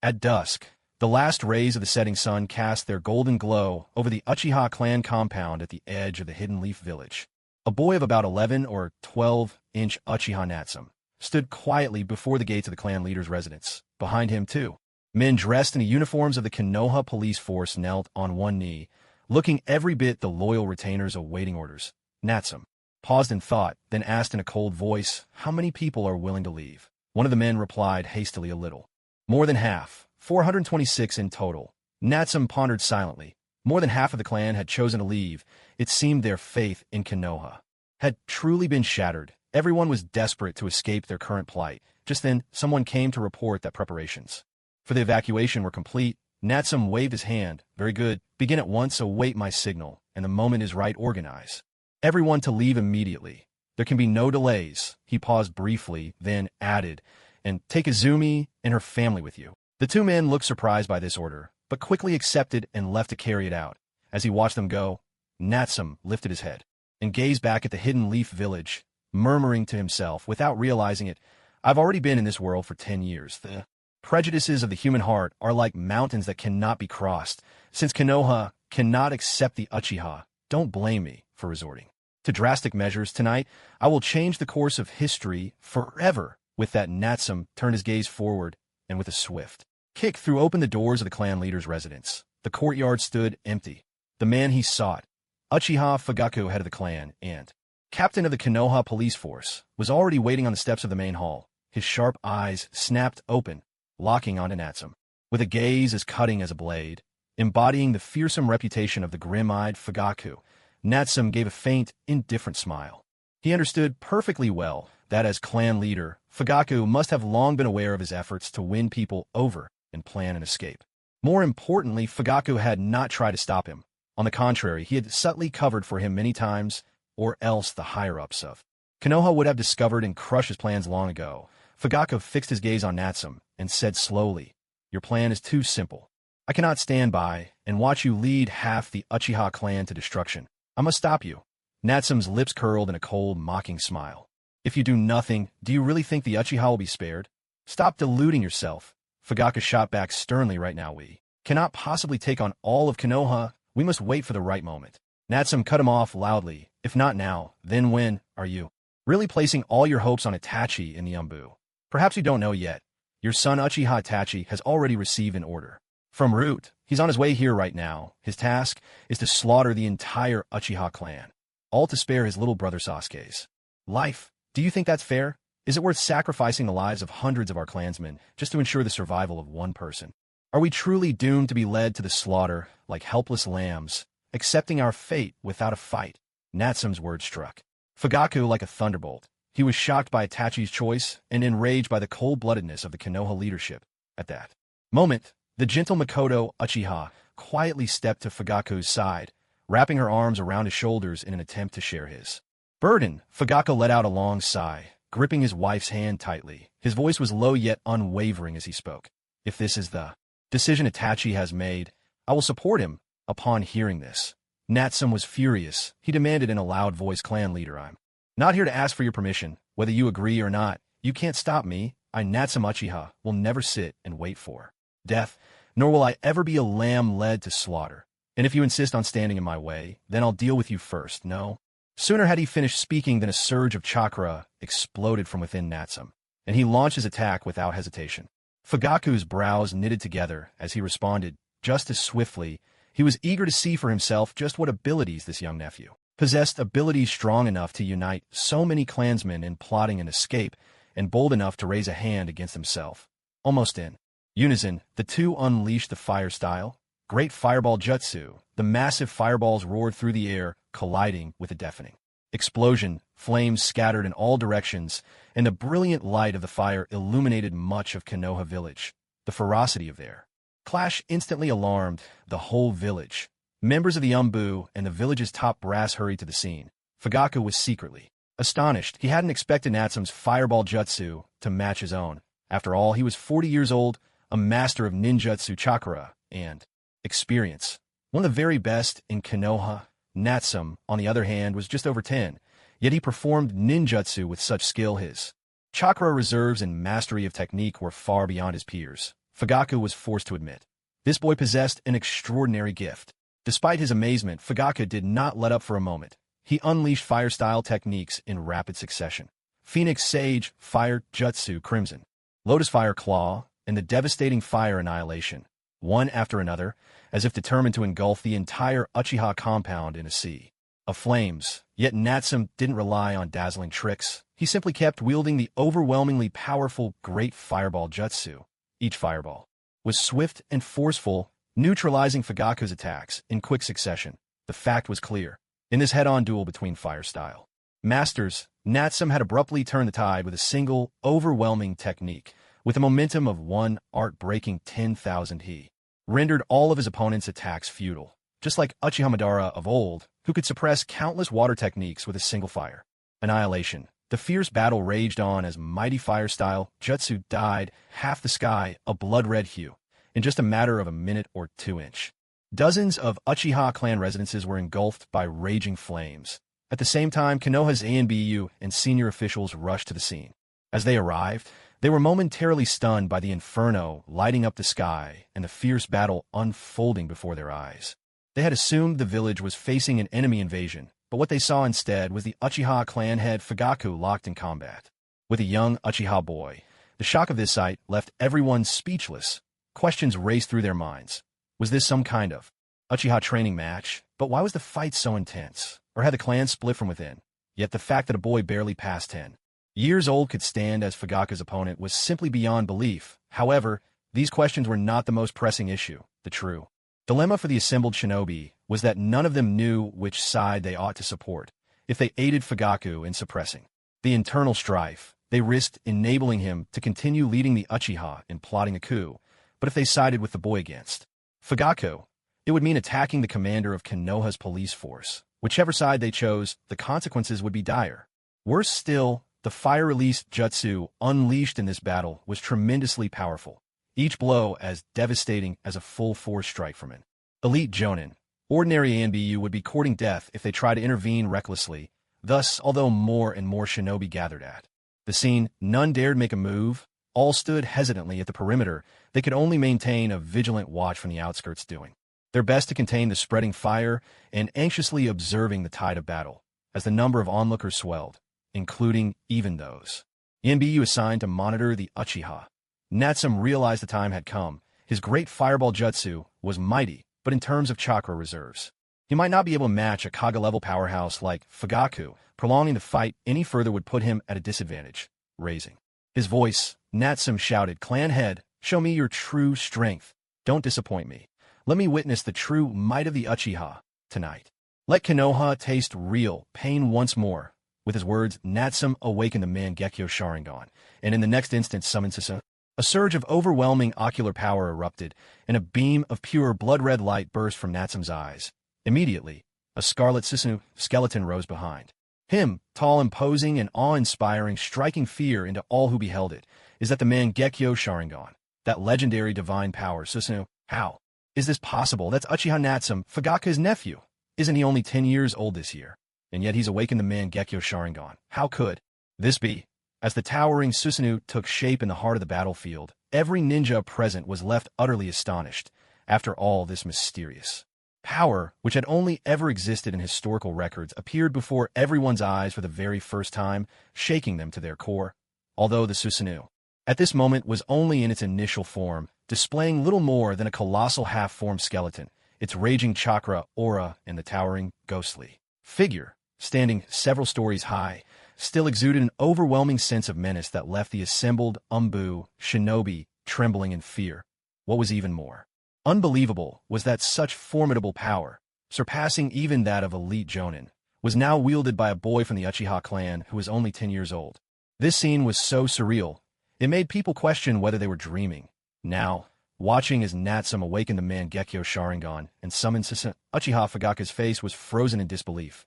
At dusk, the last rays of the setting sun cast their golden glow over the Uchiha clan compound at the edge of the Hidden Leaf Village. A boy of about 11 or 12-inch Uchiha Natsume stood quietly before the gates of the clan leader's residence. Behind him, too, men dressed in the uniforms of the Konoha police force knelt on one knee, looking every bit the loyal retainers awaiting orders. Natsume paused in thought, then asked in a cold voice, "How many people are willing to leave?" One of the men replied hastily, "A little. More than half. 426 in total." Natsume pondered silently. More than half of the clan had chosen to leave. It seemed their faith in Konoha had truly been shattered. Everyone was desperate to escape their current plight. Just then, someone came to report that preparations for the evacuation were complete. Natsume waved his hand. "Very good. Begin at once, await my signal, and the moment is right, organize everyone to leave immediately. There can be no delays." He paused briefly, then added, "And take Izumi and her family with you." The two men looked surprised by this order, but quickly accepted and left to carry it out. As he watched them go, Natsume lifted his head and gazed back at the Hidden Leaf Village, murmuring to himself, without realizing it, "I've already been in this world for 10 years. The prejudices of the human heart are like mountains that cannot be crossed. Since Konoha cannot accept the Uchiha, don't blame me for resorting to drastic measures. Tonight, I will change the course of history forever." With that, Natsume turned his gaze forward, and with a swift kick threw open the doors of the clan leader's residence. The courtyard stood empty. The man he sought, Uchiha Fugaku, head of the clan and captain of the Konoha police force, was already waiting on the steps of the main hall. His sharp eyes snapped open, locking onto Natsume, with a gaze as cutting as a blade. Embodying the fearsome reputation of the grim-eyed Fugaku, Natsume gave a faint, indifferent smile. He understood perfectly well that as clan leader, Fugaku must have long been aware of his efforts to win people over and plan an escape. More importantly, Fugaku had not tried to stop him. On the contrary, he had subtly covered for him many times, or else the higher-ups of Konoha would have discovered and crushed his plans long ago. Fugaku fixed his gaze on Natsume and said slowly, "Your plan is too simple. I cannot stand by and watch you lead half the Uchiha clan to destruction. I must stop you." Natsume's lips curled in a cold, mocking smile. "If you do nothing, do you really think the Uchiha will be spared? Stop deluding yourself." Fugaku shot back sternly. "Right now we cannot possibly take on all of Konoha. We must wait for the right moment." Natsume cut him off loudly. "If not now, then when? Are you really placing all your hopes on Itachi in the Umbu? Perhaps you don't know yet. Your son Uchiha Itachi has already received an order from Root. He's on his way here right now. His task is to slaughter the entire Uchiha clan, all to spare his little brother Sasuke's life. Do you think that's fair? Is it worth sacrificing the lives of hundreds of our clansmen just to ensure the survival of one person? Are we truly doomed to be led to the slaughter like helpless lambs, accepting our fate without a fight?" Natsume's words struck Fugaku like a thunderbolt. He was shocked by Itachi's choice and enraged by the cold-bloodedness of the Konoha leadership. At that moment, the gentle Makoto Uchiha quietly stepped to Fugaku's side, wrapping her arms around his shoulders in an attempt to share his burden. Fugaku let out a long sigh, gripping his wife's hand tightly. His voice was low yet unwavering as he spoke. "If this is the decision Itachi has made, I will support him." Upon hearing this, Natsume was furious. He demanded in a loud voice, "Clan leader, I'm not here to ask for your permission. Whether you agree or not, you can't stop me. I, Natsume Uchiha, will never sit and wait for death, nor will I ever be a lamb led to slaughter. And if you insist on standing in my way, then I'll deal with you first." No sooner had he finished speaking than a surge of chakra exploded from within Natsume, and he launched his attack without hesitation. Fugaku's brows knitted together as he responded just as swiftly. He was eager to see for himself just what abilities this young nephew possessed, abilities strong enough to unite so many clansmen in plotting an escape, and bold enough to raise a hand against himself. Almost in unison, the two unleashed the fire style, Great Fireball Jutsu. The massive fireballs roared through the air, colliding with a deafening explosion. Flames scattered in all directions, and the brilliant light of the fire illuminated much of Konoha village. The ferocity of their clash instantly alarmed the whole village. Members of the Umbu and the village's top brass hurried to the scene. Fugaku was secretly astonished. He hadn't expected Natsume's fireball jutsu to match his own. After all, he was 40 years old, a master of ninjutsu chakra and experience, one of the very best in Konoha. Natsume, on the other hand, was just over 10, yet he performed ninjutsu with such skill. His chakra reserves and mastery of technique were far beyond his peers. Fugaku was forced to admit. This boy possessed an extraordinary gift. Despite his amazement, Fugaku did not let up for a moment. He unleashed fire-style techniques in rapid succession. Phoenix Sage, Fire Jutsu Crimson, Lotus Fire Claw, and the devastating Fire Annihilation, one after another, as if determined to engulf the entire Uchiha compound in a sea of flames. Yet Natsum didn't rely on dazzling tricks. He simply kept wielding the overwhelmingly powerful Great Fireball Jutsu. Each fireball was swift and forceful, neutralizing Fugaku's attacks in quick succession. The fact was clear. In this head-on duel between fire-style masters, Natsum had abruptly turned the tide with a single, overwhelming technique. With the momentum of one art-breaking 10,000, he rendered all of his opponent's attacks futile, just like Uchiha Madara of old, who could suppress countless water techniques with a single fire annihilation. The fierce battle raged on as mighty fire-style jutsu dyed half the sky a blood-red hue in just a matter of a minute or 2 inch. Dozens of Uchiha clan residences were engulfed by raging flames. At the same time, Konoha's ANBU and senior officials rushed to the scene. As they arrived, they were momentarily stunned by the inferno lighting up the sky and the fierce battle unfolding before their eyes. They had assumed the village was facing an enemy invasion, but what they saw instead was the Uchiha clan head Fugaku locked in combat with a young Uchiha boy. The shock of this sight left everyone speechless. Questions raced through their minds. Was this some kind of Uchiha training match? But why was the fight so intense? Or had the clan split from within? Yet the fact that a boy barely past 10 years old could stand as Fugaku's opponent was simply beyond belief. However, these questions were not the most pressing issue. The true dilemma for the assembled shinobi was that none of them knew which side they ought to support. If they aided Fugaku in suppressing the internal strife, they risked enabling him to continue leading the Uchiha in plotting a coup. But if they sided with the boy against Fugaku, it would mean attacking the commander of Konoha's police force. Whichever side they chose, the consequences would be dire. Worse still, the fire-released jutsu unleashed in this battle was tremendously powerful, each blow as devastating as a full-force strike from an elite jonin. Ordinary ANBU would be courting death if they tried to intervene recklessly. Thus, although more and more shinobi gathered at the scene, none dared make a move. All stood hesitantly at the perimeter. They could only maintain a vigilant watch from the outskirts, doing their best to contain the spreading fire and anxiously observing the tide of battle as the number of onlookers swelled, including even those NBU assigned to monitor the Uchiha. Natsum realized the time had come. His great fireball jutsu was mighty, but in terms of chakra reserves, he might not be able to match a Kaga-level powerhouse like Fugaku. Prolonging the fight any further would put him at a disadvantage. Raising his voice, Natsum shouted, "Clan head, show me your true strength. Don't disappoint me. Let me witness the true might of the Uchiha tonight. Let Konoha taste real pain once more." With his words, Natsum awakened the Mangekyo Sharingan, and in the next instant summoned Susanoo. A surge of overwhelming ocular power erupted, and a beam of pure blood-red light burst from Natsum's eyes. Immediately, a scarlet Susanoo skeleton rose behind him, tall, imposing, and awe-inspiring, striking fear into all who beheld it. Is that the Mangekyo Sharingan? That legendary divine power, Susanoo? How is this possible? That's Uchiha Natsum, Fugaku's nephew. Isn't he only 10 years old this year? And yet he's awakened the Mangekyo Sharingan. How could this be? As the towering Susanoo took shape in the heart of the battlefield, every ninja present was left utterly astonished. After all, this mysterious power, which had only ever existed in historical records, appeared before everyone's eyes for the very first time, shaking them to their core. Although the Susanoo, at this moment, was only in its initial form, displaying little more than a colossal half-formed skeleton, its raging chakra, aura, and the towering, ghostly figure, standing several stories high, still exuded an overwhelming sense of menace that left the assembled shinobi trembling in fear. What was even more unbelievable was that such formidable power, surpassing even that of elite jonin, was now wielded by a boy from the Uchiha clan who was only 10 years old. This scene was so surreal, it made people question whether they were dreaming. Now, watching as Natsum awakened the Mangekyo Sharingan and summoned Uchiha Fugaku's face was frozen in disbelief.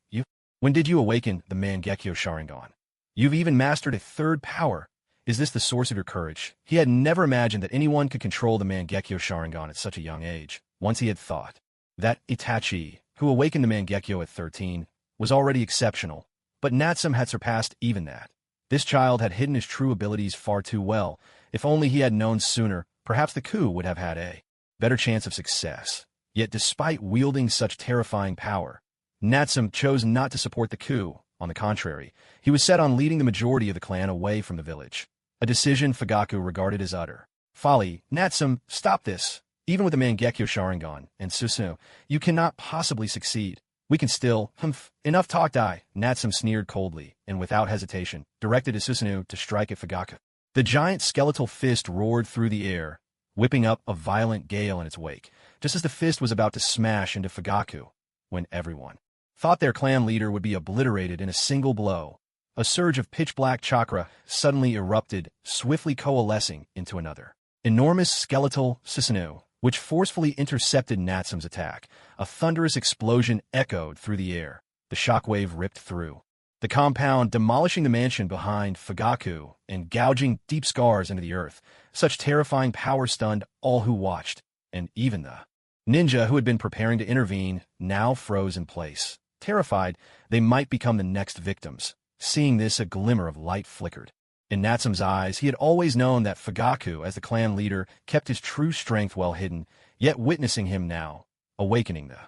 When did you awaken the Mangekyo Sharingan? You've even mastered a third power. Is this the source of your courage? He had never imagined that anyone could control the Mangekyo Sharingan at such a young age. Once he had thought that Itachi, who awakened the Mangekyo at 13, was already exceptional, but Natsum had surpassed even that. This child had hidden his true abilities far too well. If only he had known sooner, perhaps the coup would have had a better chance of success. Yet despite wielding such terrifying power, Natsum chose not to support the coup. On the contrary, he was set on leading the majority of the clan away from the village, a decision Fugaku regarded as utter folly. Natsum, stop this. Even with the Mangekyo Sharingan and Susanoo, you cannot possibly succeed. We can still, enough talk, die. Natsum sneered coldly, and without hesitation, directed his Susanoo to strike at Fugaku. The giant skeletal fist roared through the air, whipping up a violent gale in its wake, just as the fist was about to smash into Fugaku, when everyone thought their clan leader would be obliterated in a single blow. A surge of pitch-black chakra suddenly erupted, swiftly coalescing into another enormous skeletal Susanoo, which forcefully intercepted Natsum's attack. A thunderous explosion echoed through the air. The shockwave ripped through the compound, demolishing the mansion behind Fugaku and gouging deep scars into the earth. Such terrifying power stunned all who watched, and even the ninja who had been preparing to intervene now froze in place. Terrified they might become the next victims. Seeing this, a glimmer of light flickered in Natsum's eyes. He had always known that Fugaku, as the clan leader, kept his true strength well hidden, yet witnessing him now, awakening the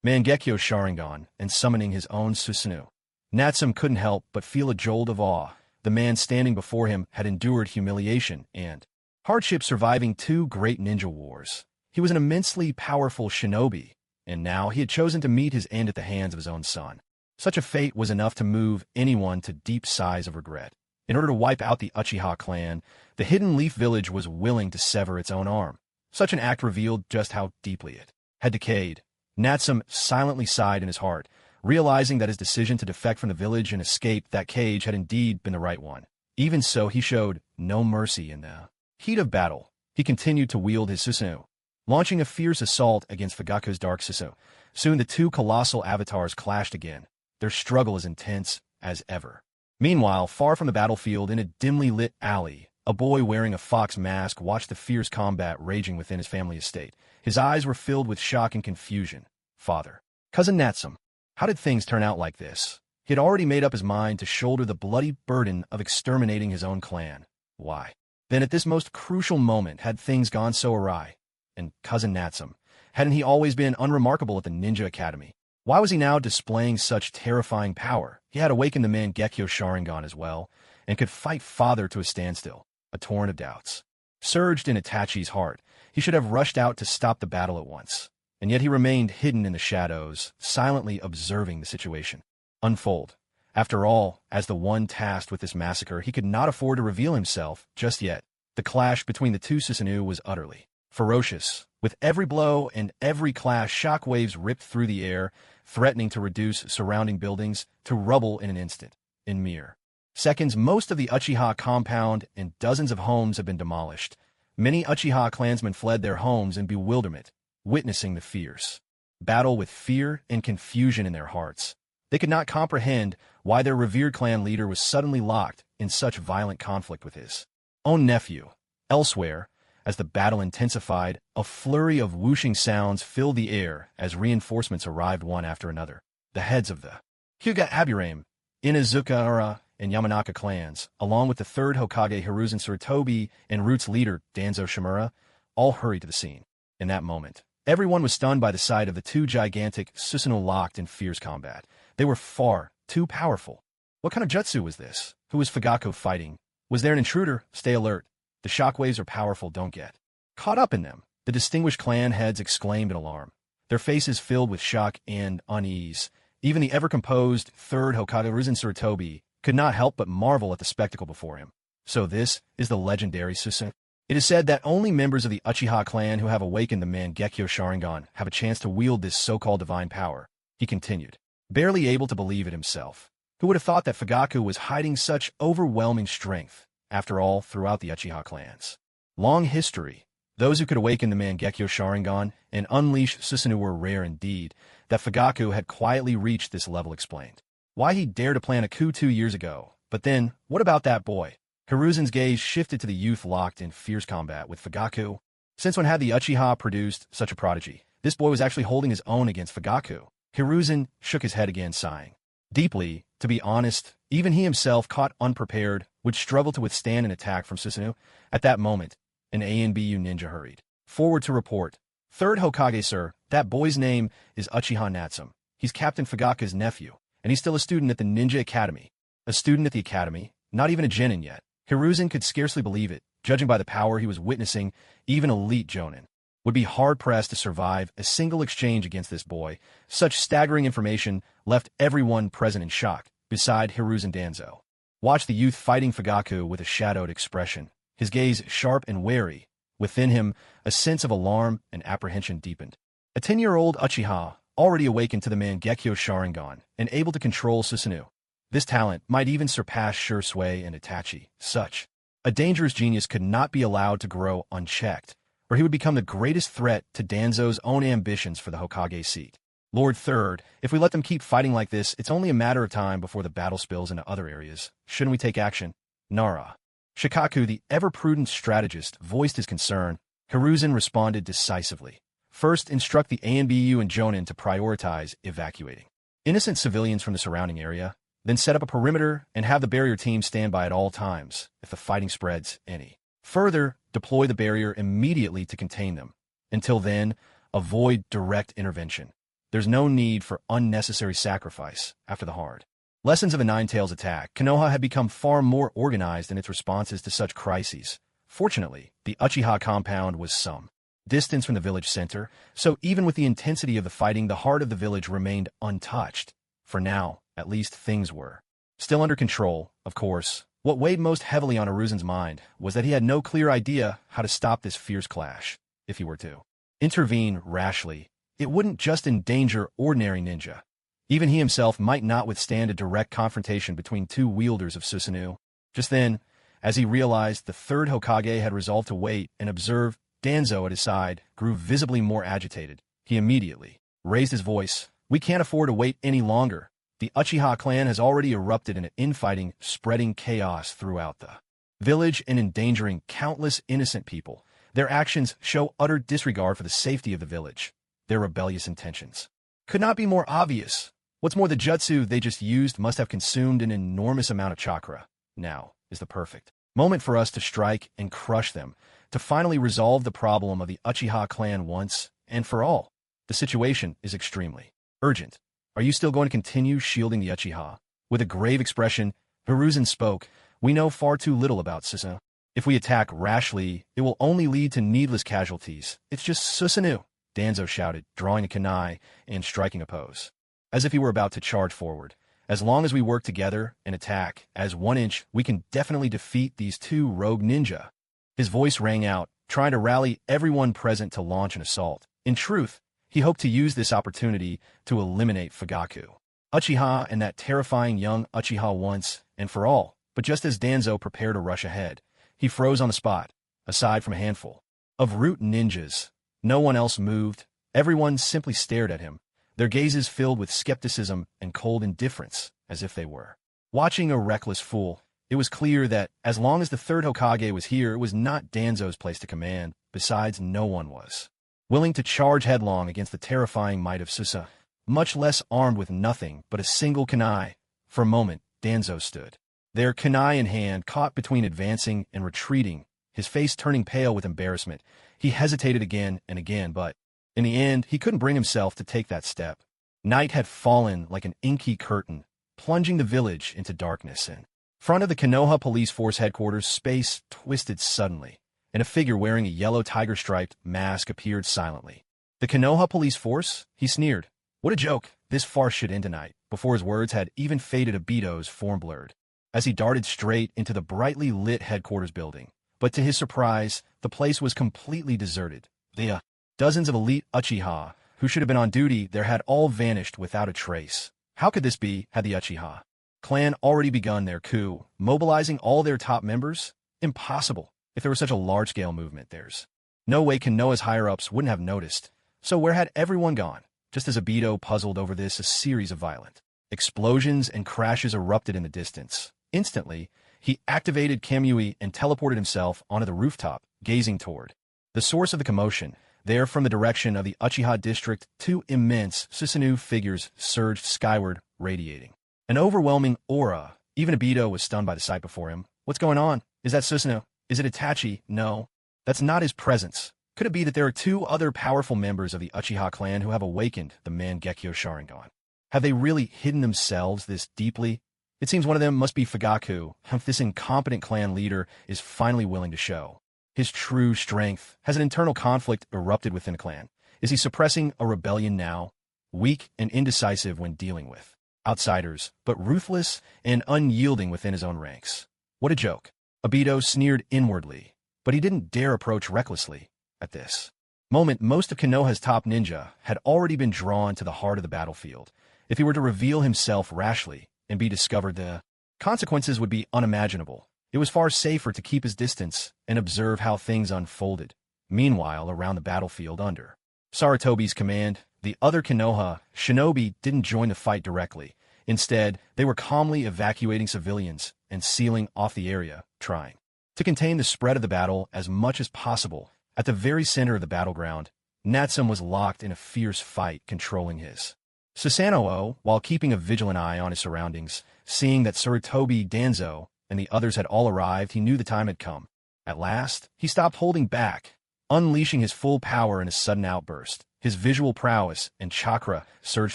Mangekyo Sharingan and summoning his own Susanoo, Natsum couldn't help but feel a jolt of awe. The man standing before him had endured humiliation and hardship, surviving 2 great ninja wars. He was an immensely powerful shinobi, and now he had chosen to meet his end at the hands of his own son. Such a fate was enough to move anyone to deep sighs of regret. In order to wipe out the Uchiha clan, the Hidden Leaf Village was willing to sever its own arm. Such an act revealed just how deeply it had decayed. Natsum silently sighed in his heart, realizing that his decision to defect from the village and escape that cage had indeed been the right one. Even so, he showed no mercy in the heat of battle. He continued to wield his Susanoo, launching a fierce assault against Fugaku's dark Susanoo. Soon the 2 colossal avatars clashed again, their struggle as intense as ever. Meanwhile, far from the battlefield, in a dimly lit alley, a boy wearing a fox mask watched the fierce combat raging within his family estate. His eyes were filled with shock and confusion. Father, Cousin Natsum, how did things turn out like this? He had already made up his mind to shoulder the bloody burden of exterminating his own clan. Why? Then at this most crucial moment had things gone so awry? And Cousin Natsum, hadn't he always been unremarkable at the Ninja Academy? Why was he now displaying such terrifying power? He had awakened the Mangekyo Sharingan as well, and could fight father to a standstill. A torrent of doubts surged in Itachi's heart. He should have rushed out to stop the battle at once. And yet he remained hidden in the shadows, silently observing the situation unfold. After all, as the one tasked with this massacre, he could not afford to reveal himself just yet. The clash between the 2 Susanoo was utterly ferocious. With every blow and every clash, shockwaves ripped through the air, threatening to reduce surrounding buildings to rubble in an instant. In mere seconds, most of the Uchiha compound and dozens of homes had been demolished. Many Uchiha clansmen fled their homes in bewilderment, witnessing the fierce battle with fear and confusion in their hearts. They could not comprehend why their revered clan leader was suddenly locked in such violent conflict with his own nephew. Elsewhere, as the battle intensified, a flurry of whooshing sounds filled the air as reinforcements arrived one after another. The heads of the Hyuga Aburame, Inazukahara, and Yamanaka clans, along with the 3rd Hokage Hiruzen Sarutobi and Root's leader Danzo Shimura, all hurried to the scene. In that moment, everyone was stunned by the sight of the 2 gigantic Susanoo locked in fierce combat. They were far too powerful. What kind of jutsu was this? Who was Fugaku fighting? Was there an intruder? Stay alert. The shockwaves are powerful, don't get caught up in them. The distinguished clan heads exclaimed in alarm, their faces filled with shock and unease. Even the ever-composed 3rd Hokage Hiruzen Sarutobi could not help but marvel at the spectacle before him. So this is the legendary Susanoo. It is said that only members of the Uchiha clan who have awakened the Mangekyo Sharingan have a chance to wield this so-called divine power, he continued, barely able to believe it himself. Who would have thought that Fugaku was hiding such overwhelming strength? After all, throughout the Uchiha clan's long history, those who could awaken the Mangekyo Sharingan and unleash Susanoo were rare indeed. That Fugaku had quietly reached this level explained why he dared to plan a coup 2 years ago. But then, what about that boy? Hiruzen's gaze shifted to the youth locked in fierce combat with Fugaku. Since when had the Uchiha produced such a prodigy? This boy was actually holding his own against Fugaku. Hiruzen shook his head again, sighing deeply. To be honest, even he himself, caught unprepared, would struggle to withstand an attack from Susanoo. At that moment, An ANBU ninja hurried forward to report. "Third Hokage, sir. That boy's name is Uchiha Natsum. He's Captain Fugaku's nephew, and he's still a student at the Ninja Academy." A student at the academy? Not even a genin yet. Hiruzen could scarcely believe it, judging by the power he was witnessing. Even elite jonin would be hard-pressed to survive a single exchange against this boy. Such staggering information left everyone present in shock, beside Hiruzen Danzo. Watch the youth fighting Fugaku with a shadowed expression, his gaze sharp and wary. Within him, a sense of alarm and apprehension deepened. A 10-year-old Uchiha, already awakened to the Mangekyo Sharingan, and able to control Susanoo. This talent might even surpass Shursui and Itachi. Such a dangerous genius could not be allowed to grow unchecked, or he would become the greatest threat to Danzo's own ambitions for the Hokage seat. Lord Third, if we let them keep fighting like this, it's only a matter of time before the battle spills into other areas. Shouldn't we take action? Nara. Shikaku, the ever-prudent strategist, voiced his concern. Hiruzen responded decisively. First, instruct the ANBU and Jonin to prioritize evacuating innocent civilians from the surrounding area, then set up a perimeter and have the barrier team stand by at all times if the fighting spreads any. Further, deploy the barrier immediately to contain them. Until then, avoid direct intervention. There's no need for unnecessary sacrifice after the hard lessons of the Nine-Tails attack. Konoha had become far more organized in its responses to such crises. Fortunately, the Uchiha compound was some distance from the village center, so even with the intensity of the fighting, the heart of the village remained untouched. For now, at least, things were still under control. Of course, what weighed most heavily on Hiruzen's mind was that he had no clear idea how to stop this fierce clash. If he were to intervene rashly, it wouldn't just endanger ordinary ninja. Even he himself might not withstand a direct confrontation between two wielders of Susanoo. Just then, as he realized the third Hokage had resolved to wait and observe, Danzo at his side grew visibly more agitated. He immediately raised his voice. "We can't afford to wait any longer. The Uchiha clan has already erupted in infighting, spreading chaos throughout the village and endangering countless innocent people. Their actions show utter disregard for the safety of the village. Their rebellious intentions could not be more obvious. What's more, the jutsu they just used must have consumed an enormous amount of chakra. Now is the perfect moment for us to strike and crush them, to finally resolve the problem of the Uchiha clan once and for all. The situation is extremely urgent. Are you still going to continue shielding the Uchiha?" With a grave expression, Hiruzen spoke. "We know far too little about Susanoo. If we attack rashly, it will only lead to needless casualties. It's just Susanoo," Danzo shouted, drawing a kunai and striking a pose, as if he were about to charge forward. "As long as we work together and attack as 1 inch, we can definitely defeat these two rogue ninja." His voice rang out, trying to rally everyone present to launch an assault. In truth, he hoped to use this opportunity to eliminate Fugaku, Uchiha, and that terrifying young Uchiha once and for all. But just as Danzo prepared to rush ahead, he froze on the spot. Aside from a handful of root ninjas, no one else moved. Everyone simply stared at him, their gazes filled with skepticism and cold indifference, as if they were watching a reckless fool. It was clear that, as long as the third Hokage was here, it was not Danzo's place to command. Besides, no one was willing to charge headlong against the terrifying might of Susa, much less armed with nothing but a single kunai. For a moment, Danzo stood there, kunai in hand, caught between advancing and retreating, his face turning pale with embarrassment. He hesitated again and again, but in the end, he couldn't bring himself to take that step. Night had fallen like an inky curtain, plunging the village into darkness. In front of the Konoha police force headquarters, space twisted suddenly, and a figure wearing a yellow tiger-striped mask appeared silently. "The Konoha police force?" he sneered. "What a joke. This farce should end tonight." Before his words had even faded, Obito's form blurred as he darted straight into the brightly lit headquarters building. But to his surprise, the place was completely deserted. The dozens of elite Uchiha who should have been on duty there had all vanished without a trace. How could this be? Had the Uchiha clan already begun their coup, mobilizing all their top members? Impossible. If there was such a large-scale movement, there's no way Konoha's higher-ups wouldn't have noticed. So where had everyone gone? Just as Obito puzzled over this, a series of violent explosions and crashes erupted in the distance. Instantly, he activated Kamui and teleported himself onto the rooftop, gazing toward the source of the commotion. There, from the direction of the Uchiha district, two immense Susanoo figures surged skyward, radiating an overwhelming aura. Even Obito was stunned by the sight before him. "What's going on? Is that Susanoo? Is it Itachi?" "No. That's not his presence. Could it be that there are two other powerful members of the Uchiha clan who have awakened the Mangekyo Sharingan? Have they really hidden themselves this deeply? It seems one of them must be Fugaku, whom this incompetent clan leader is finally willing to show. His true strength. Has an internal conflict erupted within the clan? Is he suppressing a rebellion now? Weak and indecisive when dealing with outsiders, but ruthless and unyielding within his own ranks. What a joke. Obito sneered inwardly, but he didn't dare approach recklessly. At this moment, most of Konoha's top ninja had already been drawn to the heart of the battlefield. If he were to reveal himself rashly and be discovered, the consequences would be unimaginable. It was far safer to keep his distance and observe how things unfolded. Meanwhile, around the battlefield under Sarutobi's command, the other Konoha shinobi didn't join the fight directly. Instead, they were calmly evacuating civilians and sealing off the area, trying to contain the spread of the battle as much as possible. At the very center of the battleground, Natsum was locked in a fierce fight controlling his Susanoo while keeping a vigilant eye on his surroundings. Seeing that Sarutobi, Danzo, and the others had all arrived, he knew the time had come. At last, he stopped holding back, unleashing his full power in a sudden outburst. His visual prowess and chakra surged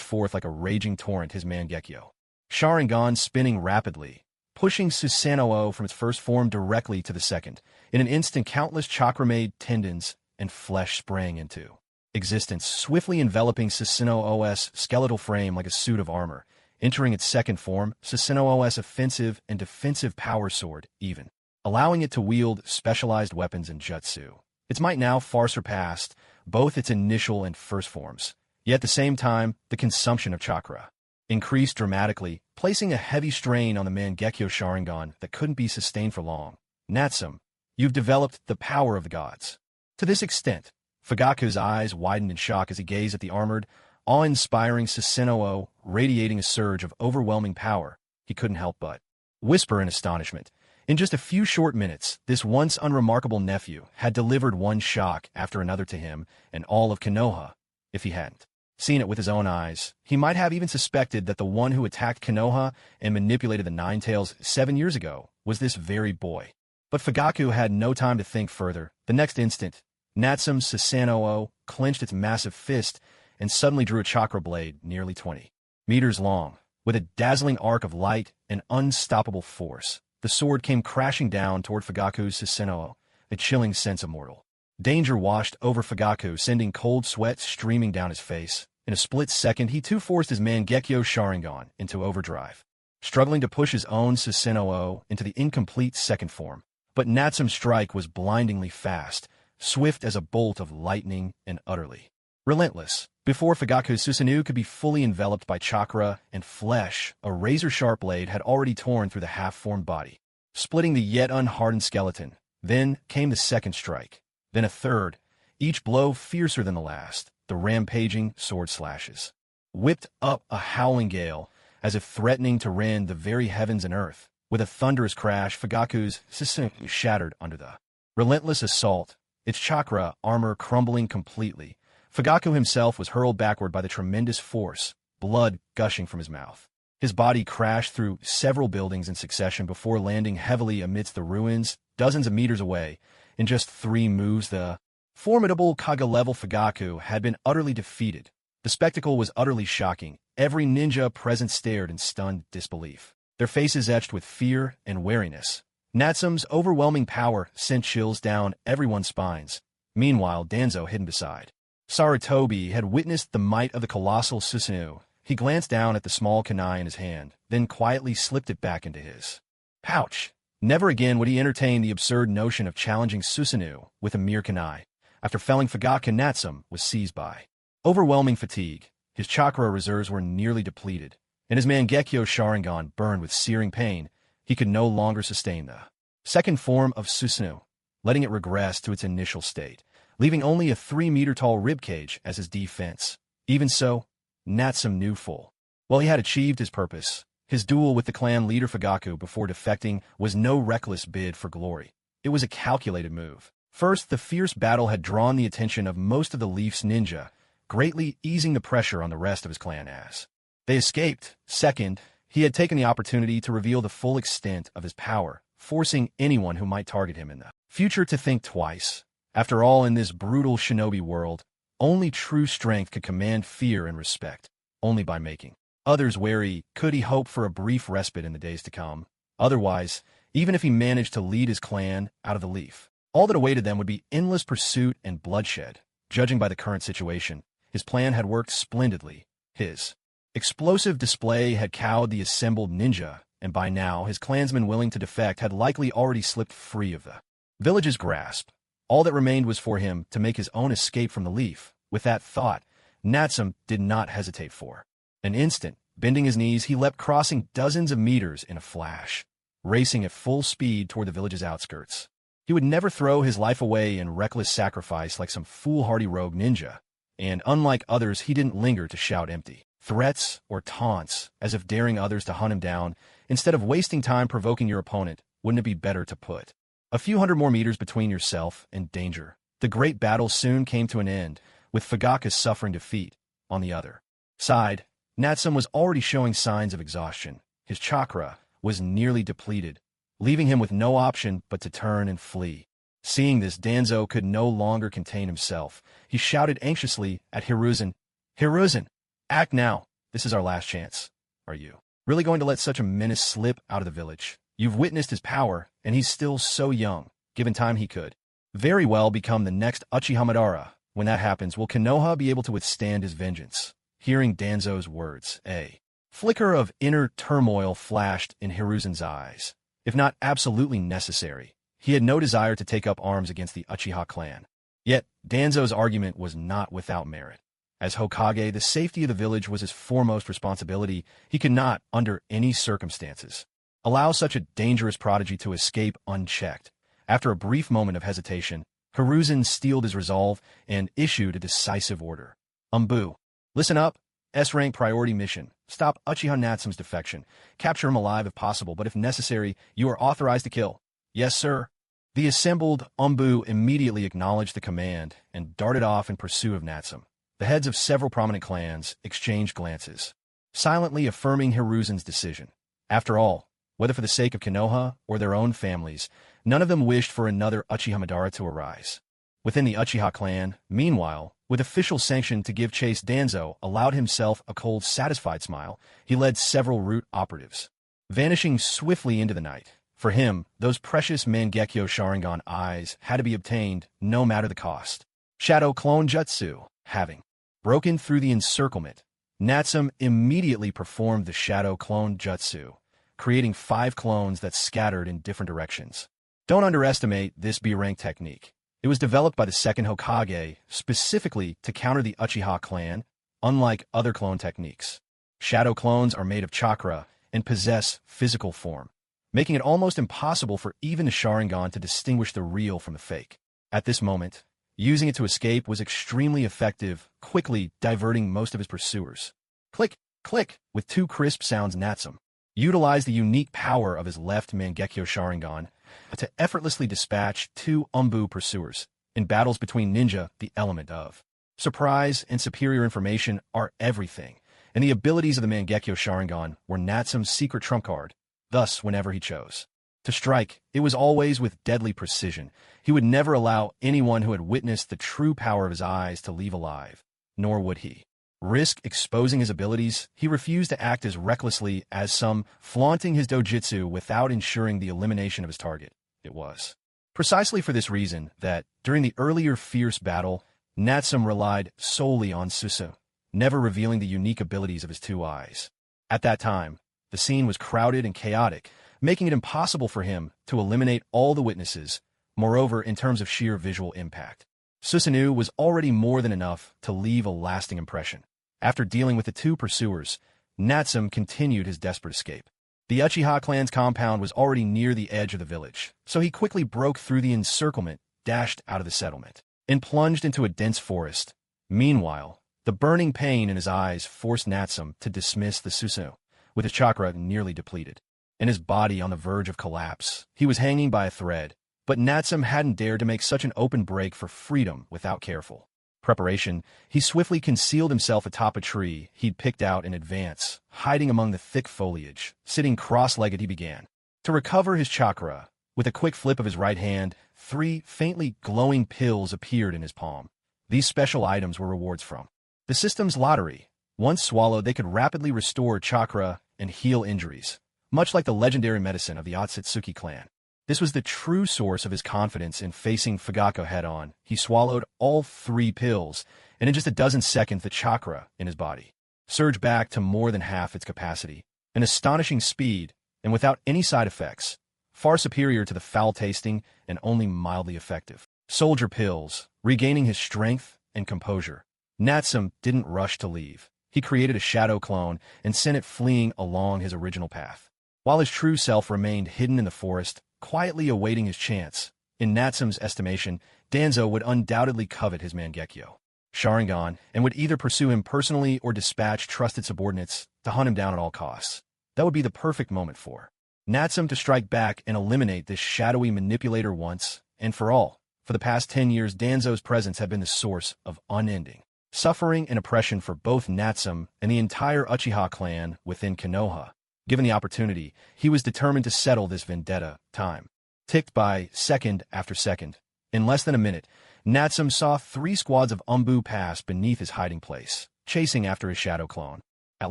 forth like a raging torrent, his Mangekyo Sharingan spinning rapidly, pushing Susanoo from its first form directly to the second. In an instant, countless chakra-made tendons and flesh sprang into existence, swiftly enveloping Susanoo's skeletal frame like a suit of armor. Entering its second form, Susanoo's offensive and defensive power soared, even allowing it to wield specialized weapons and jutsu. Its might now far surpassed both its initial and first forms. Yet at the same time, the consumption of chakra increased dramatically, placing a heavy strain on the Mangekyo Sharingan that couldn't be sustained for long. Natsum, you've developed the power of the gods. To this extent, Fugaku's eyes widened in shock as he gazed at the armored, awe-inspiring Susanoo, radiating a surge of overwhelming power. He couldn't help but whisper in astonishment. In just a few short minutes, this once unremarkable nephew had delivered one shock after another to him and all of Konoha. If he hadn't seen it with his own eyes, he might have even suspected that the one who attacked Konoha and manipulated the Nine Tails 7 years ago was this very boy. But Fugaku had no time to think further. The next instant, Natsum's Susanoo clenched its massive fist and suddenly drew a chakra blade nearly 20 meters long. With a dazzling arc of light and unstoppable force, the sword came crashing down toward Fugaku's Susanoo. A chilling sense of mortal danger washed over Fugaku, sending cold sweat streaming down his face. In a split second, he too forced his Mangekyo Sharingan into overdrive, struggling to push his own Susanoo into the incomplete second form. But Natsum's strike was blindingly fast, swift as a bolt of lightning and utterly relentless. Before Fugaku's Susanoo could be fully enveloped by chakra and flesh, a razor-sharp blade had already torn through the half-formed body, splitting the yet unhardened skeleton. Then came the second strike, then a third, each blow fiercer than the last. The rampaging sword slashes whipped up a howling gale, as if threatening to rend the very heavens and earth. With a thunderous crash, Fugaku's Susanoo shattered under the relentless assault, its chakra armor crumbling completely. Fugaku himself was hurled backward by the tremendous force, blood gushing from his mouth. His body crashed through several buildings in succession before landing heavily amidst the ruins, dozens of meters away. In just 3 moves, the formidable Kage-level Fugaku had been utterly defeated. The spectacle was utterly shocking. Every ninja present stared in stunned disbelief, their faces etched with fear and wariness. Natsum's overwhelming power sent chills down everyone's spines. Meanwhile, Danzo, hidden beside Sarutobi, had witnessed the might of the colossal Susanoo. He glanced down at the small kunai in his hand, then quietly slipped it back into his pouch. Never again would he entertain the absurd notion of challenging Susanoo with a mere kunai. After felling Fugaku, Natsum was seized by overwhelming fatigue. His chakra reserves were nearly depleted, and his Mangekyo Sharingan burned with searing pain. He could no longer sustain the second form of Susanoo, letting it regress to its initial state, leaving only a 3-meter-tall ribcage as his defense. Even so, Natsum knew full well he had achieved his purpose. His duel with the clan leader Fugaku before defecting was no reckless bid for glory. It was a calculated move. First, the fierce battle had drawn the attention of most of the Leaf's ninja, greatly easing the pressure on the rest of his clan as they escaped. Second, he had taken the opportunity to reveal the full extent of his power, forcing anyone who might target him in the future to think twice. After all, in this brutal shinobi world, only true strength could command fear and respect. Only by making others wary could he hope for a brief respite in the days to come. Otherwise, even if he managed to lead his clan out of the leaf, all that awaited them would be endless pursuit and bloodshed. Judging by the current situation, his plan had worked splendidly. His explosive display had cowed the assembled ninja, and by now his clansmen willing to defect had likely already slipped free of the village's grasp. All that remained was for him to make his own escape from the leaf. With that thought, Natsum did not hesitate for an instant. Bending his knees, he leapt, crossing dozens of meters in a flash, racing at full speed toward the village's outskirts. He would never throw his life away in reckless sacrifice like some foolhardy rogue ninja, and unlike others, he didn't linger to shout empty threats or taunts as if daring others to hunt him down. Instead of wasting time provoking your opponent, wouldn't it be better to put a few hundred more meters between yourself and danger? The great battle soon came to an end, with Fugaka suffering defeat. On the other side, Natsum was already showing signs of exhaustion. His chakra was nearly depleted, leaving him with no option but to turn and flee. Seeing this, Danzo could no longer contain himself. He shouted anxiously at Hiruzen, "Hiruzen, act now. This is our last chance. Are you really going to let such a menace slip out of the village? You've witnessed his power, and he's still so young. Given time, he could very well become the next Uchiha Madara. When that happens, will Konoha be able to withstand his vengeance?" Hearing Danzo's words, a flicker of inner turmoil flashed in Hiruzen's eyes. If not absolutely necessary, he had no desire to take up arms against the Uchiha clan. Yet, Danzo's argument was not without merit. As Hokage, the safety of the village was his foremost responsibility. He could not, under any circumstances, allow such a dangerous prodigy to escape unchecked. After a brief moment of hesitation, Hiruzen steeled his resolve and issued a decisive order. "Umbu, listen up. S-rank priority mission. Stop Uchiha Natsum's defection. Capture him alive if possible, but if necessary, you are authorized to kill." "Yes, sir." The assembled Umbu immediately acknowledged the command and darted off in pursuit of Natsum. The heads of several prominent clans exchanged glances, silently affirming Hiruzen's decision. After all, whether for the sake of Konoha or their own families, none of them wished for another Uchiha Madara to arise. Within the Uchiha clan, meanwhile, with official sanction to give chase, Danzo allowed himself a cold, satisfied smile. He led several root operatives, vanishing swiftly into the night. For him, those precious Mangekyo Sharingan eyes had to be obtained, no matter the cost. Shadow Clone Jutsu. Having broken through the encirclement, Natsum immediately performed the Shadow Clone Jutsu, creating 5 clones that scattered in different directions. Don't underestimate this B-rank technique. It was developed by the second Hokage specifically to counter the Uchiha clan. Unlike other clone techniques, shadow clones are made of chakra and possess physical form, making it almost impossible for even the Sharingan to distinguish the real from the fake. At this moment, using it to escape was extremely effective, quickly diverting most of his pursuers. Click, click, with 2 crisp sounds, Natsum utilized the unique power of his left Mangekyo Sharingan to effortlessly dispatch 2 Umbu pursuers. In battles between ninja, the element of surprise and superior information are everything, and the abilities of the Mangekyo Sharingan were Natsum's secret trump card. Thus, whenever he chose to strike, it was always with deadly precision. He would never allow anyone who had witnessed the true power of his eyes to leave alive, nor would he risk exposing his abilities. He refused to act as recklessly as some, flaunting his dojutsu without ensuring the elimination of his target. It was precisely for this reason that, during the earlier fierce battle, Natsum relied solely on Susu, never revealing the unique abilities of his 2 eyes. At that time, the scene was crowded and chaotic, making it impossible for him to eliminate all the witnesses. Moreover, in terms of sheer visual impact, Susanoo was already more than enough to leave a lasting impression. After dealing with the 2 pursuers, Natsum continued his desperate escape. The Uchiha clan's compound was already near the edge of the village, so he quickly broke through the encirclement, dashed out of the settlement, and plunged into a dense forest. Meanwhile, the burning pain in his eyes forced Natsum to dismiss the Susanoo, with his chakra nearly depleted, and his body on the verge of collapse. He was hanging by a thread, but Natsum hadn't dared to make such an open break for freedom without careful preparation. He swiftly concealed himself atop a tree he'd picked out in advance, hiding among the thick foliage. Sitting cross-legged, he began to recover his chakra. With a quick flip of his right hand, 3 faintly glowing pills appeared in his palm. These special items were rewards from the system's lottery. Once swallowed, they could rapidly restore chakra and heal injuries, much like the legendary medicine of the Otsutsuki clan. This was the true source of his confidence in facing Fugaku head-on. He swallowed all 3 pills, and in just a dozen seconds the chakra in his body surged back to more than half its capacity. An astonishing speed, and without any side effects, far superior to the foul-tasting and only mildly effective soldier pills. Regaining his strength and composure, Natsum didn't rush to leave. He created a shadow clone and sent it fleeing along his original path, while his true self remained hidden in the forest, quietly awaiting his chance. In Natsum's estimation, Danzo would undoubtedly covet his Mangekyo Sharingan and would either pursue him personally or dispatch trusted subordinates to hunt him down at all costs. That would be the perfect moment for Natsum to strike back and eliminate this shadowy manipulator once and for all. For the past 10 years, Danzo's presence had been the source of unending suffering and oppression for both Natsum and the entire Uchiha clan within Konoha. Given the opportunity, he was determined to settle this vendetta. Time ticked by second after second. In less than a minute, Natsum saw 3 squads of Umbu pass beneath his hiding place, chasing after his shadow clone. At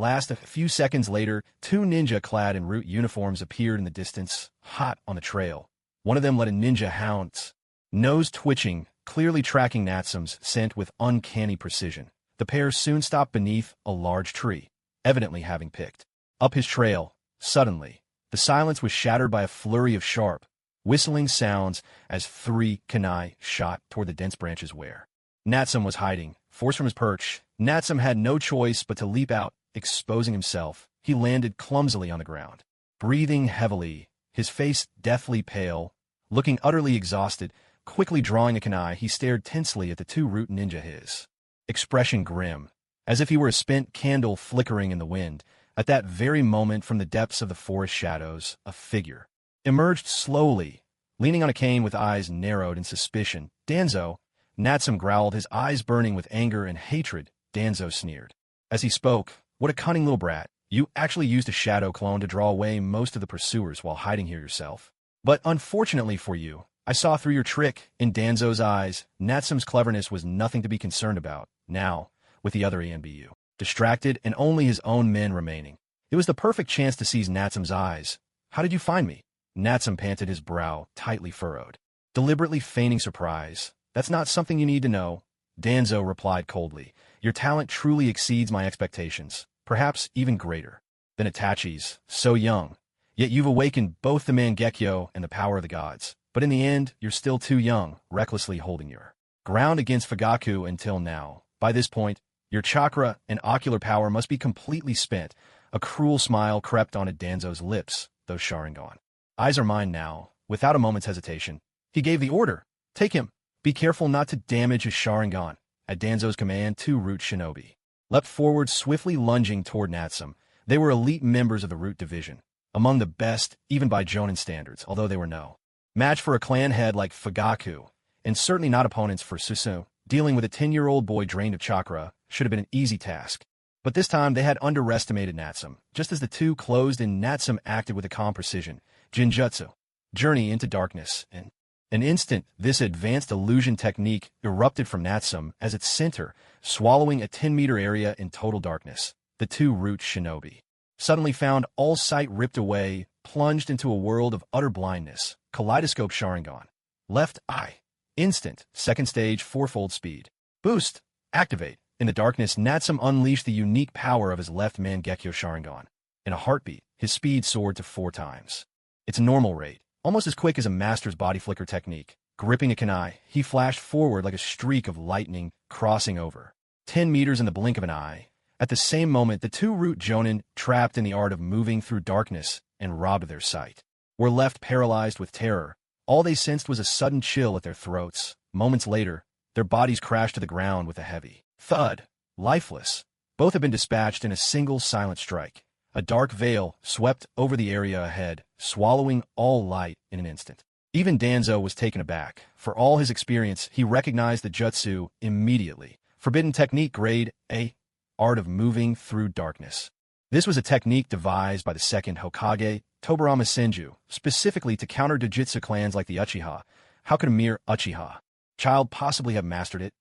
last, a few seconds later, 2 ninja clad in root uniforms appeared in the distance, hot on the trail. One of them led a ninja hound's nose twitching, clearly tracking Natsum's scent with uncanny precision. The pair soon stopped beneath a large tree, evidently having picked up his trail. Suddenly, the silence was shattered by a flurry of sharp, whistling sounds as 3 kunai shot toward the dense branches where Natsum was hiding. Forced from his perch, Natsum had no choice but to leap out, exposing himself. He landed clumsily on the ground, breathing heavily, his face deathly pale, looking utterly exhausted. Quickly drawing a kunai, he stared tensely at the 2 root ninja, his expression grim, as if he were a spent candle flickering in the wind. At that very moment, from the depths of the forest shadows, a figure emerged slowly, leaning on a cane with eyes narrowed in suspicion. Danzo, Natsum growled, his eyes burning with anger and hatred. Danzo sneered as he spoke, "What a cunning little brat. You actually used a shadow clone to draw away most of the pursuers while hiding here yourself. But unfortunately for you, I saw through your trick." In Danzo's eyes, Natsum's cleverness was nothing to be concerned about. Now, with the other ENBU distracted and only his own men remaining, it was the perfect chance to seize Natsum's eyes. "How did you find me?" Natsum panted, his brow tightly furrowed, deliberately feigning surprise. "That's not something you need to know," Danzo replied coldly. "Your talent truly exceeds my expectations, perhaps even greater than Itachi's. So young, yet you've awakened both the Mangekyo and the power of the gods. But in the end, you're still too young," recklessly holding your ground against Fugaku until now. By this point, your chakra and ocular power must be completely spent. A cruel smile crept onto Danzo's lips. "Those Sharingan eyes are mine now." Without a moment's hesitation, he gave the order, "Take him. Be careful not to damage his Sharingan." At Danzo's command, 2 root shinobi leapt forward, swiftly lunging toward Natsum. They were elite members of the root division, among the best even by Jonin standards, although they were no match for a clan head like Fugaku, and certainly not opponents for Susu. Dealing with a 10-year-old boy drained of chakra should have been an easy task. But this time they had underestimated Natsum. Just as the 2 closed in, Natsum acted with a calm precision. Jinjutsu, journey into darkness. In an instant, this advanced illusion technique erupted from Natsum as its center, swallowing a 10-meter area in total darkness. The 2 root shinobi suddenly found all sight ripped away, plunged into a world of utter blindness. Kaleidoscope Sharingan. Left eye. Instant. Second stage, 4-fold speed. Boost. Activate. In the darkness, Natsum unleashed the unique power of his left Mangekyo Sharingan. In a heartbeat, his speed soared to 4 times its normal rate, almost as quick as a master's body flicker technique. Gripping a kunai, he flashed forward like a streak of lightning, crossing over 10 meters in the blink of an eye. At the same moment, the 2 root jonin, trapped in the art of moving through darkness and robbed of their sight, were left paralyzed with terror. All they sensed was a sudden chill at their throats. Moments later, their bodies crashed to the ground with a heavy thud. Lifeless, both had been dispatched in a single silent strike. A dark veil swept over the area ahead, swallowing all light in an instant. Even Danzo was taken aback. For all his experience, he recognized the jutsu immediately. Forbidden technique grade A, art of moving through darkness. This was a technique devised by the second Hokage, Tobarama Senju, specifically to counter Dojutsu clans like the Uchiha. How could a mere Uchiha child possibly have mastered it?